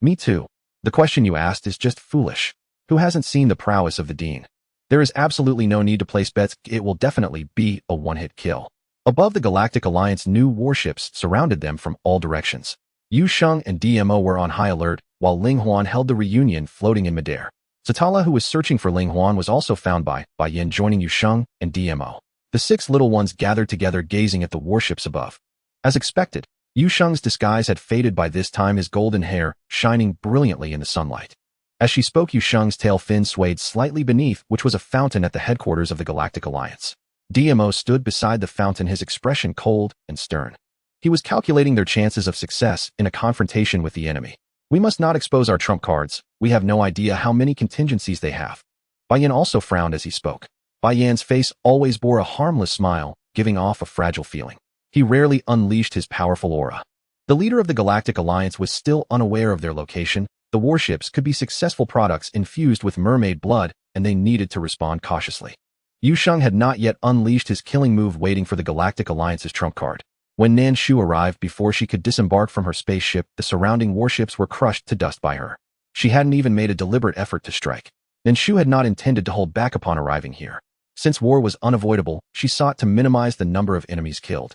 Me too. The question you asked is just foolish. Who hasn't seen the prowess of the Dean? There is absolutely no need to place bets. It will definitely be a one-hit kill. Above the Galactic Alliance, new warships surrounded them from all directions. Yu Sheng and DMO were on high alert, while Ling Huan held the reunion floating in midair. Satala, who was searching for Ling Huan, was also found by Yin, joining Yu Sheng and DMO. The 6 little ones gathered together, gazing at the warships above. As expected, Yu Sheng's disguise had faded by this time, his golden hair shining brilliantly in the sunlight. As she spoke, Yu Sheng's tail fin swayed slightly beneath, which was a fountain at the headquarters of the Galactic Alliance. DMO stood beside the fountain, his expression cold and stern. He was calculating their chances of success in a confrontation with the enemy. We must not expose our trump cards. We have no idea how many contingencies they have. Bai Yan also frowned as he spoke. Bai Yan's face always bore a harmless smile, giving off a fragile feeling. He rarely unleashed his powerful aura. The leader of the Galactic Alliance was still unaware of their location. The warships could be successful products infused with mermaid blood, and they needed to respond cautiously. Yu Sheng had not yet unleashed his killing move, waiting for the Galactic Alliance's trump card. When Nan Shu arrived, before she could disembark from her spaceship, the surrounding warships were crushed to dust by her. She hadn't even made a deliberate effort to strike. Nan Shu had not intended to hold back upon arriving here. Since war was unavoidable, she sought to minimize the number of enemies killed.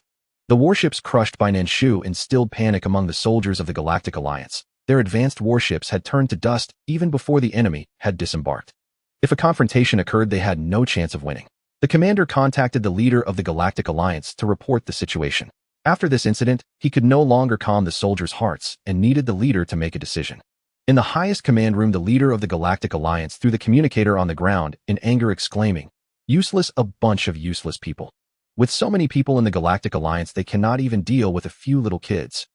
The warships crushed by Nan Shu instilled panic among the soldiers of the Galactic Alliance. Their advanced warships had turned to dust even before the enemy had disembarked. If a confrontation occurred, they had no chance of winning. The commander contacted the leader of the Galactic Alliance to report the situation. After this incident, he could no longer calm the soldiers' hearts and needed the leader to make a decision. In the highest command room, the leader of the Galactic Alliance threw the communicator on the ground in anger, exclaiming, "Useless, a bunch of useless people. With so many people in the Galactic Alliance, they cannot even deal with a few little kids."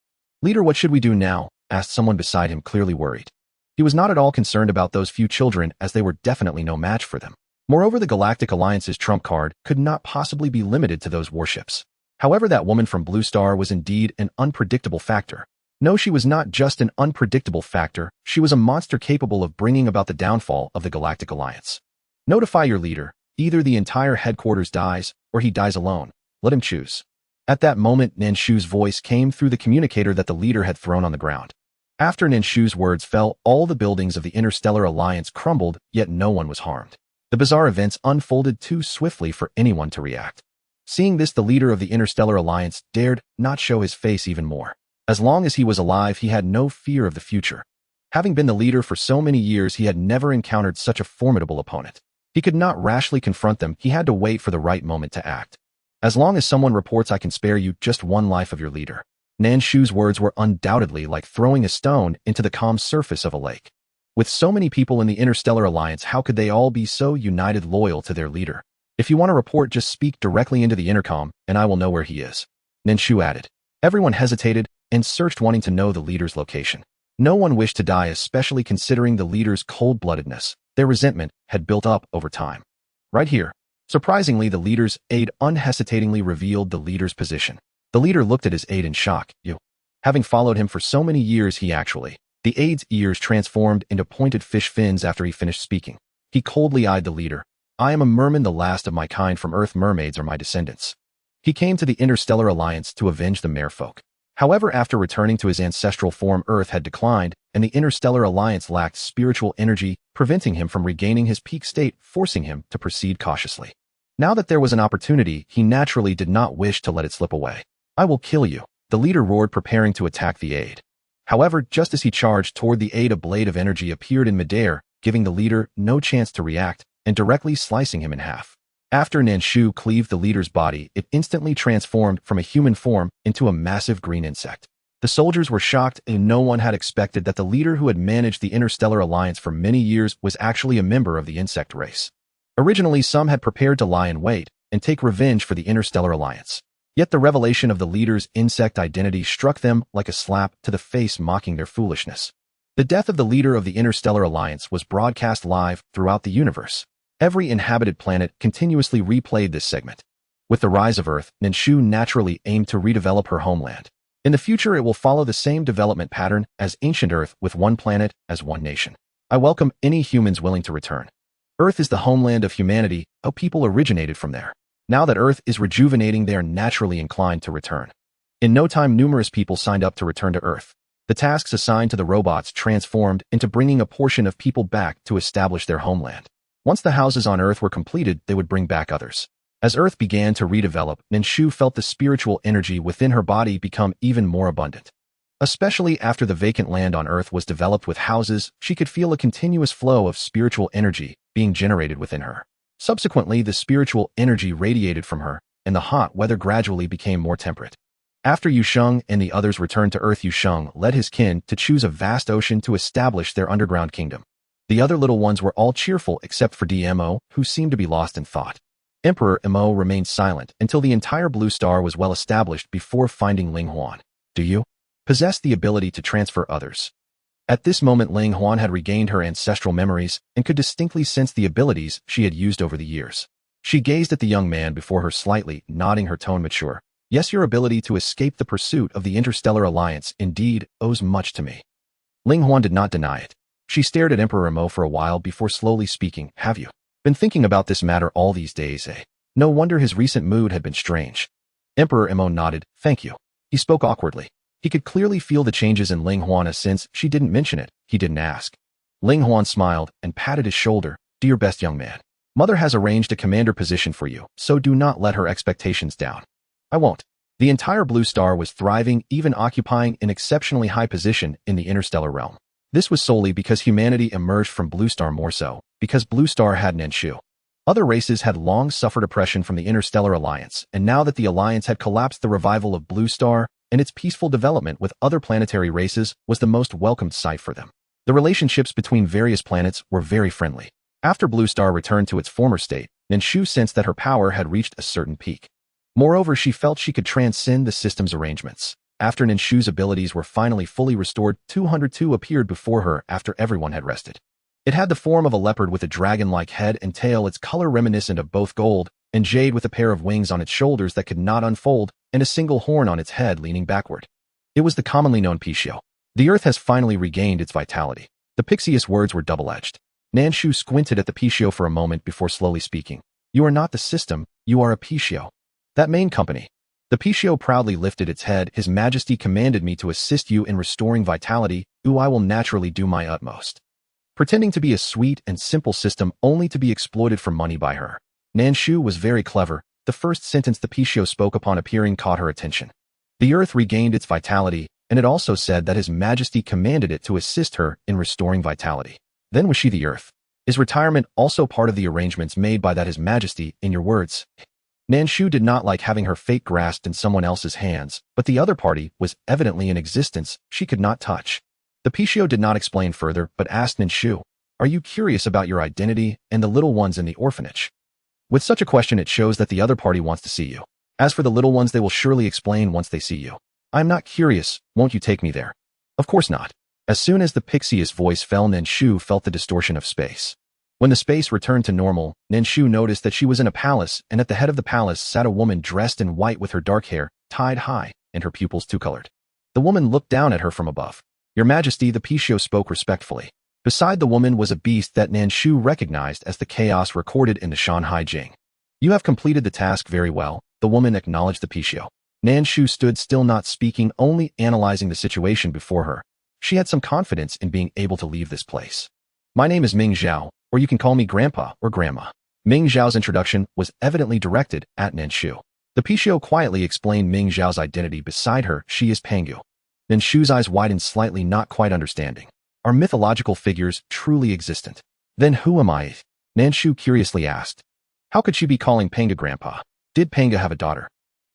"Leader, what should we do now?" asked someone beside him, clearly worried. He was not at all concerned about those few children, as they were definitely no match for them. Moreover, the Galactic Alliance's trump card could not possibly be limited to those warships. However, that woman from Blue Star was indeed an unpredictable factor. No, she was not just an unpredictable factor, she was a monster capable of bringing about the downfall of the Galactic Alliance. "Notify your leader. Either the entire headquarters dies, or he dies alone. Let him choose." At that moment, Nan Shu's voice came through the communicator that the leader had thrown on the ground. After Nan Shu's words fell, all the buildings of the Interstellar Alliance crumbled, yet no one was harmed. The bizarre events unfolded too swiftly for anyone to react. Seeing this, the leader of the Interstellar Alliance dared not show his face even more. As long as he was alive, he had no fear of the future. Having been the leader for so many years, he had never encountered such a formidable opponent. He could not rashly confront them, he had to wait for the right moment to act. "As long as someone reports, I can spare you just one life of your leader." Nan Shu's words were undoubtedly like throwing a stone into the calm surface of a lake. With so many people in the Interstellar Alliance, how could they all be so united, loyal to their leader? "If you want to report, just speak directly into the intercom, and I will know where he is," Nan Shu added. Everyone hesitated and searched, wanting to know the leader's location. No one wished to die, especially considering the leader's cold-bloodedness. Their resentment had built up over time. "Right here." Surprisingly, the leader's aide unhesitatingly revealed the leader's position. The leader looked at his aide in shock. "You." Having followed him for so many years, the aide's ears transformed into pointed fish fins after he finished speaking. He coldly eyed the leader. "I am a merman, the last of my kind from Earth. Mermaids are my descendants." He came to the Interstellar Alliance to avenge the merfolk. However, after returning to his ancestral form, Earth had declined, and the Interstellar Alliance lacked spiritual energy, preventing him from regaining his peak state, forcing him to proceed cautiously. Now that there was an opportunity, he naturally did not wish to let it slip away. "I will kill you," the leader roared, preparing to attack the aide. However, just as he charged toward the aide, a blade of energy appeared in midair, giving the leader no chance to react, and directly slicing him in half. After Nan Shu cleaved the leader's body, it instantly transformed from a human form into a massive green insect. The soldiers were shocked, and no one had expected that the leader who had managed the Interstellar Alliance for many years was actually a member of the insect race. Originally, some had prepared to lie in wait and take revenge for the Interstellar Alliance. Yet the revelation of the leader's insect identity struck them like a slap to the face, mocking their foolishness. The death of the leader of the Interstellar Alliance was broadcast live throughout the universe. Every inhabited planet continuously replayed this segment. With the rise of Earth, Nan Shu naturally aimed to redevelop her homeland. In the future, it will follow the same development pattern as ancient Earth, with one planet as one nation. "I welcome any humans willing to return. Earth is the homeland of humanity, our people originated from there. Now that Earth is rejuvenating, they are naturally inclined to return." In no time, numerous people signed up to return to Earth. The tasks assigned to the robots transformed into bringing a portion of people back to establish their homeland. Once the houses on Earth were completed, they would bring back others. As Earth began to redevelop, Nan Shu felt the spiritual energy within her body become even more abundant. Especially after the vacant land on Earth was developed with houses, she could feel a continuous flow of spiritual energy being generated within her. Subsequently, the spiritual energy radiated from her, and the hot weather gradually became more temperate. After Yusheng and the others returned to Earth, Yusheng led his kin to choose a vast ocean to establish their underground kingdom. The other little ones were all cheerful except for DMO, who seemed to be lost in thought. Emperor Mo remained silent until the entire Blue Star was well established before finding Ling Huan. "Do you possess the ability to transfer others?" At this moment, Ling Huan had regained her ancestral memories and could distinctly sense the abilities she had used over the years. She gazed at the young man before her, slightly nodding, her tone mature. "Yes, your ability to escape the pursuit of the Interstellar Alliance indeed owes much to me." Ling Huan did not deny it. She stared at Emperor Mo for a while before slowly speaking. "Have you been thinking about this matter all these days, eh?" No wonder his recent mood had been strange. Emperor Mo nodded. "Thank you." He spoke awkwardly. He could clearly feel the changes in Ling Huan, since she didn't mention it, he didn't ask. Ling Huan smiled and patted his shoulder. "Do your best, young man. Mother has arranged a commander position for you, so do not let her expectations down." "I won't." The entire blue star was thriving, even occupying an exceptionally high position in the interstellar realm. This was solely because humanity emerged from blue star, more so because blue star had Nan Shu. Other races had long suffered oppression from the Interstellar Alliance, and now that the Alliance had collapsed, the revival of blue star and its peaceful development with other planetary races was the most welcomed sight for them. The relationships between various planets were very friendly. After blue star returned to its former state, Nan Shu sensed that her power had reached a certain peak. Moreover, she felt she could transcend the system's arrangements. After Nan Shu's abilities were finally fully restored, 202 appeared before her after everyone had rested. It had the form of a leopard with a dragon-like head and tail, its color reminiscent of both gold and jade, with a pair of wings on its shoulders that could not unfold and a single horn on its head leaning backward. It was the commonly known Pixio. The Earth has finally regained its vitality. The Pixie's words were double-edged. Nan Shu squinted at the Pixio for a moment before slowly speaking. You are not the system, you are a Pixio. That main company. The Pixio proudly lifted its head. His Majesty commanded me to assist you in restoring vitality. I will naturally do my utmost. Pretending to be a sweet and simple system only to be exploited for money by her. Nan Shu was very clever. The first sentence the Pixio spoke upon appearing caught her attention. The Earth regained its vitality, and it also said that His Majesty commanded it to assist her in restoring vitality. Then was she the Earth? Is retirement also part of the arrangements made by that His Majesty, in your words? Nan Shu did not like having her fate grasped in someone else's hands, but the other party was evidently in existence she could not touch. The Pixio did not explain further, but asked Nan Shu, are you curious about your identity and the little ones in the orphanage? With such a question, it shows that the other party wants to see you. As for the little ones, they will surely explain once they see you. I'm not curious, won't you take me there? Of course not. As soon as the Pixie's voice fell, Nan Shu felt the distortion of space. When the space returned to normal, Nan Shu noticed that she was in a palace, and at the head of the palace sat a woman dressed in white with her dark hair tied high and her pupils two-colored. The woman looked down at her from above. Your Majesty, the Pixio spoke respectfully. Beside the woman was a beast that Nan Shu recognized as the chaos recorded in the Shanhai Jing. You have completed the task very well, the woman acknowledged the Pixio. Nan Shu stood still, not speaking, only analyzing the situation before her. She had some confidence in being able to leave this place. My name is Ming Zhao, or you can call me Grandpa or Grandma. Ming Zhao's introduction was evidently directed at Nan Shu. The Pixio quietly explained Ming Zhao's identity beside her. She is Pangu. Nan Shu's eyes widened slightly, not quite understanding. Are mythological figures truly existent? Then who am I? Nan Shu curiously asked. How could she be calling Panga Grandpa? Did Panga have a daughter?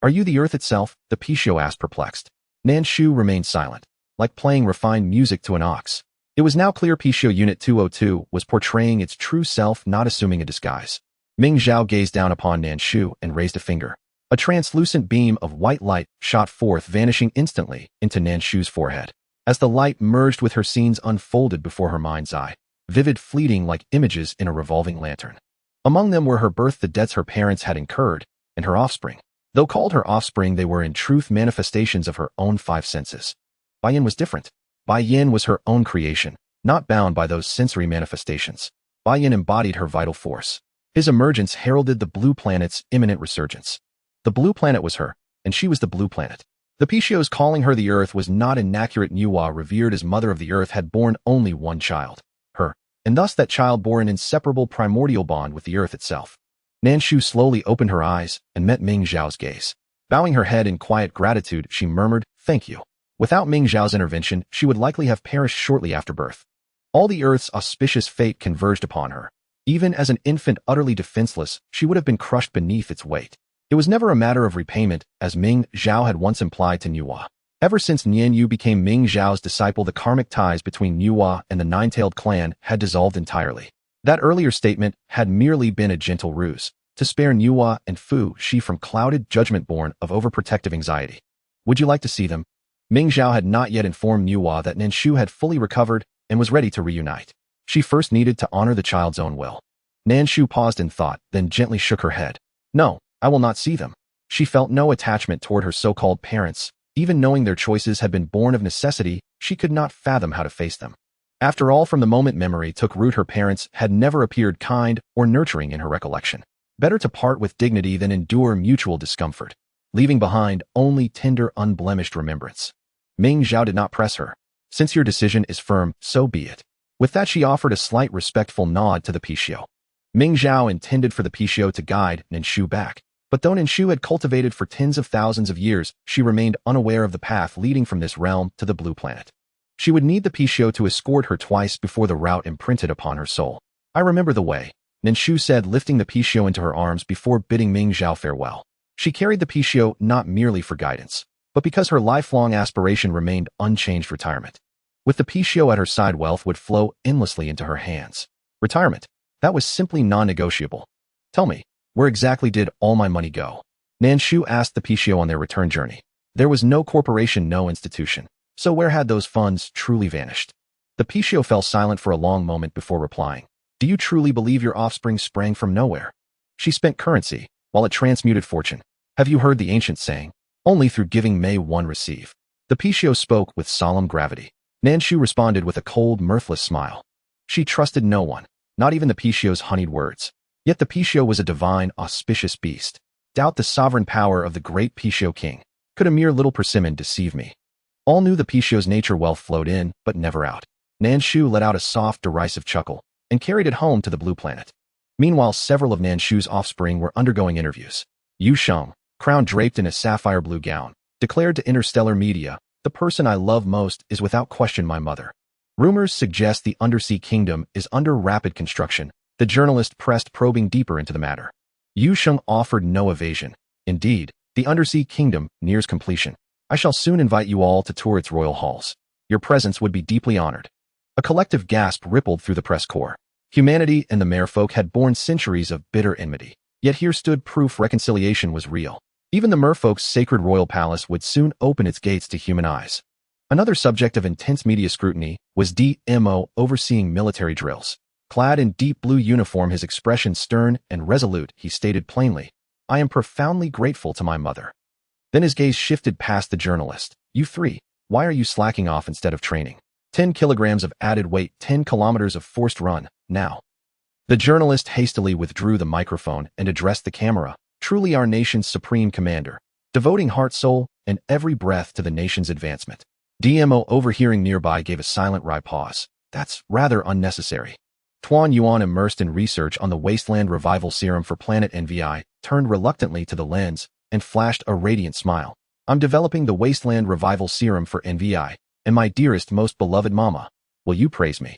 Are you the Earth itself? The Pixio asked, perplexed. Nan Shu remained silent, like playing refined music to an ox. It was now clear Pixio Unit 202 was portraying its true self, not assuming a disguise. Ming Zhao gazed down upon Nan Shu and raised a finger. A translucent beam of white light shot forth, vanishing instantly into Nan Shu's forehead. As the light merged with her, scenes unfolded before her mind's eye, vivid, fleeting like images in a revolving lantern. Among them were her birth, the debts her parents had incurred, and her offspring. Though called her offspring, they were in truth manifestations of her own five senses. Bai Yin was different. Bai Yin was her own creation, not bound by those sensory manifestations. Bai Yin embodied her vital force. His emergence heralded the blue planet's imminent resurgence. The blue planet was her, and she was the blue planet. The Pixio's calling her the Earth was not inaccurate. Nuwa, revered as mother of the Earth, had borne only one child, her, and thus that child bore an inseparable primordial bond with the Earth itself. Nan Shu slowly opened her eyes and met Ming Zhao's gaze. Bowing her head in quiet gratitude, she murmured, "Thank you." Without Ming Zhao's intervention, she would likely have perished shortly after birth. All the Earth's auspicious fate converged upon her. Even as an infant utterly defenseless, she would have been crushed beneath its weight. It was never a matter of repayment, as Ming Zhao had once implied to Nuwa. Ever since Nian Yu became Ming Zhao's disciple, the karmic ties between Nuwa and the Nine-Tailed clan had dissolved entirely. That earlier statement had merely been a gentle ruse, to spare Nuwa and Fu Shi from clouded judgment born of overprotective anxiety. Would you like to see them? Ming Zhao had not yet informed Nuwa that Nan Shu had fully recovered and was ready to reunite. She first needed to honor the child's own will. Nan Shu paused in thought, then gently shook her head. No, I will not see them. She felt no attachment toward her so-called parents. Even knowing their choices had been born of necessity, she could not fathom how to face them. After all, from the moment memory took root, her parents had never appeared kind or nurturing in her recollection. Better to part with dignity than endure mutual discomfort, leaving behind only tender, unblemished remembrance. Ming Zhao did not press her. Since your decision is firm, so be it. With that, she offered a slight respectful nod to the Pixio. Ming Zhao intended for the Pixio to guide Nan Shu back. But though Nan Shu had cultivated for tens of thousands of years, she remained unaware of the path leading from this realm to the blue planet. She would need the Pishio to escort her twice before the route imprinted upon her soul. I remember the way, Nan Shu said, lifting the Pishio into her arms before bidding Ming Zhao farewell. She carried the Pishio not merely for guidance, but because her lifelong aspiration remained unchanged: retirement. With the Pishio at her side, wealth would flow endlessly into her hands. Retirement. That was simply non-negotiable. Tell me, where exactly did all my money go? Nan Shu asked the Pishio on their return journey. There was no corporation, no institution. So where had those funds truly vanished? The Pishio fell silent for a long moment before replying. Do you truly believe your offspring sprang from nowhere? She spent currency, while it transmuted fortune. Have you heard the ancient saying? Only through giving may one receive. The Pishio spoke with solemn gravity. Nan Shu responded with a cold, mirthless smile. She trusted no one, not even the Pishio's honeyed words. Yet the Pishio was a divine, auspicious beast. Doubt the sovereign power of the great Pishio king. Could a mere little persimmon deceive me? All knew the Pishio's nature. Wealth flowed in, but never out. Nan Shu let out a soft, derisive chuckle and carried it home to the blue planet. Meanwhile, several of Nan Shu's offspring were undergoing interviews. Yu Sheng, crown draped in a sapphire blue gown, declared to interstellar media, "The person I love most is without question my mother." Rumors suggest the undersea kingdom is under rapid construction. The journalist pressed, probing deeper into the matter. Yu Sheng offered no evasion. Indeed, the undersea kingdom nears completion. I shall soon invite you all to tour its royal halls. Your presence would be deeply honored. A collective gasp rippled through the press corps. Humanity and the merfolk had borne centuries of bitter enmity. Yet here stood proof reconciliation was real. Even the merfolk's sacred royal palace would soon open its gates to human eyes. Another subject of intense media scrutiny was DMO, overseeing military drills. Clad in deep blue uniform, his expression stern and resolute, he stated plainly, "I am profoundly grateful to my mother." Then his gaze shifted past the journalist. "You three, why are you slacking off instead of training? 10 kilograms of added weight, 10 kilometers of forced run, now." The journalist hastily withdrew the microphone and addressed the camera. "Truly our nation's supreme commander, devoting heart, soul, and every breath to the nation's advancement." DMO, overhearing nearby, gave a silent wry pause. "That's rather unnecessary." Tuan Yuan, immersed in research on the wasteland revival serum for planet NVI, turned reluctantly to the lens and flashed a radiant smile. "I'm developing the wasteland revival serum for NVI, and my dearest, most beloved mama, will you praise me?"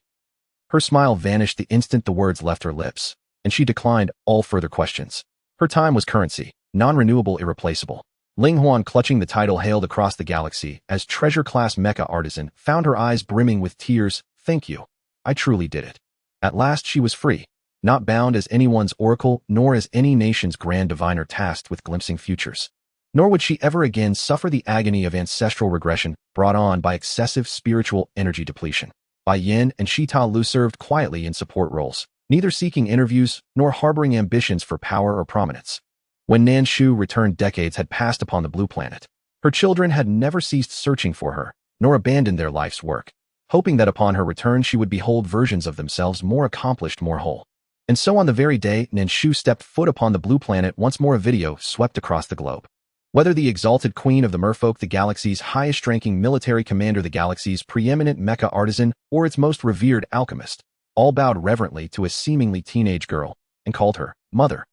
Her smile vanished the instant the words left her lips, and she declined all further questions. Her time was currency, non-renewable, irreplaceable. Ling Huan, clutching the title, hailed across the galaxy as treasure-class mecha artisan, found her eyes brimming with tears. "Thank you. I truly did it." At last she was free, not bound as anyone's oracle, nor as any nation's grand diviner tasked with glimpsing futures. Nor would she ever again suffer the agony of ancestral regression brought on by excessive spiritual energy depletion. Bai Yin and Shi Ta Lu served quietly in support roles, neither seeking interviews nor harboring ambitions for power or prominence. When Nan Shu returned, decades had passed upon the blue planet. Her children had never ceased searching for her, nor abandoned their life's work, hoping that upon her return she would behold versions of themselves more accomplished, more whole. And so on the very day Nan Shu stepped foot upon the blue planet, once more a video swept across the globe. Whether the exalted queen of the merfolk, the galaxy's highest-ranking military commander, the galaxy's preeminent mecha artisan, or its most revered alchemist, all bowed reverently to a seemingly teenage girl and called her mother.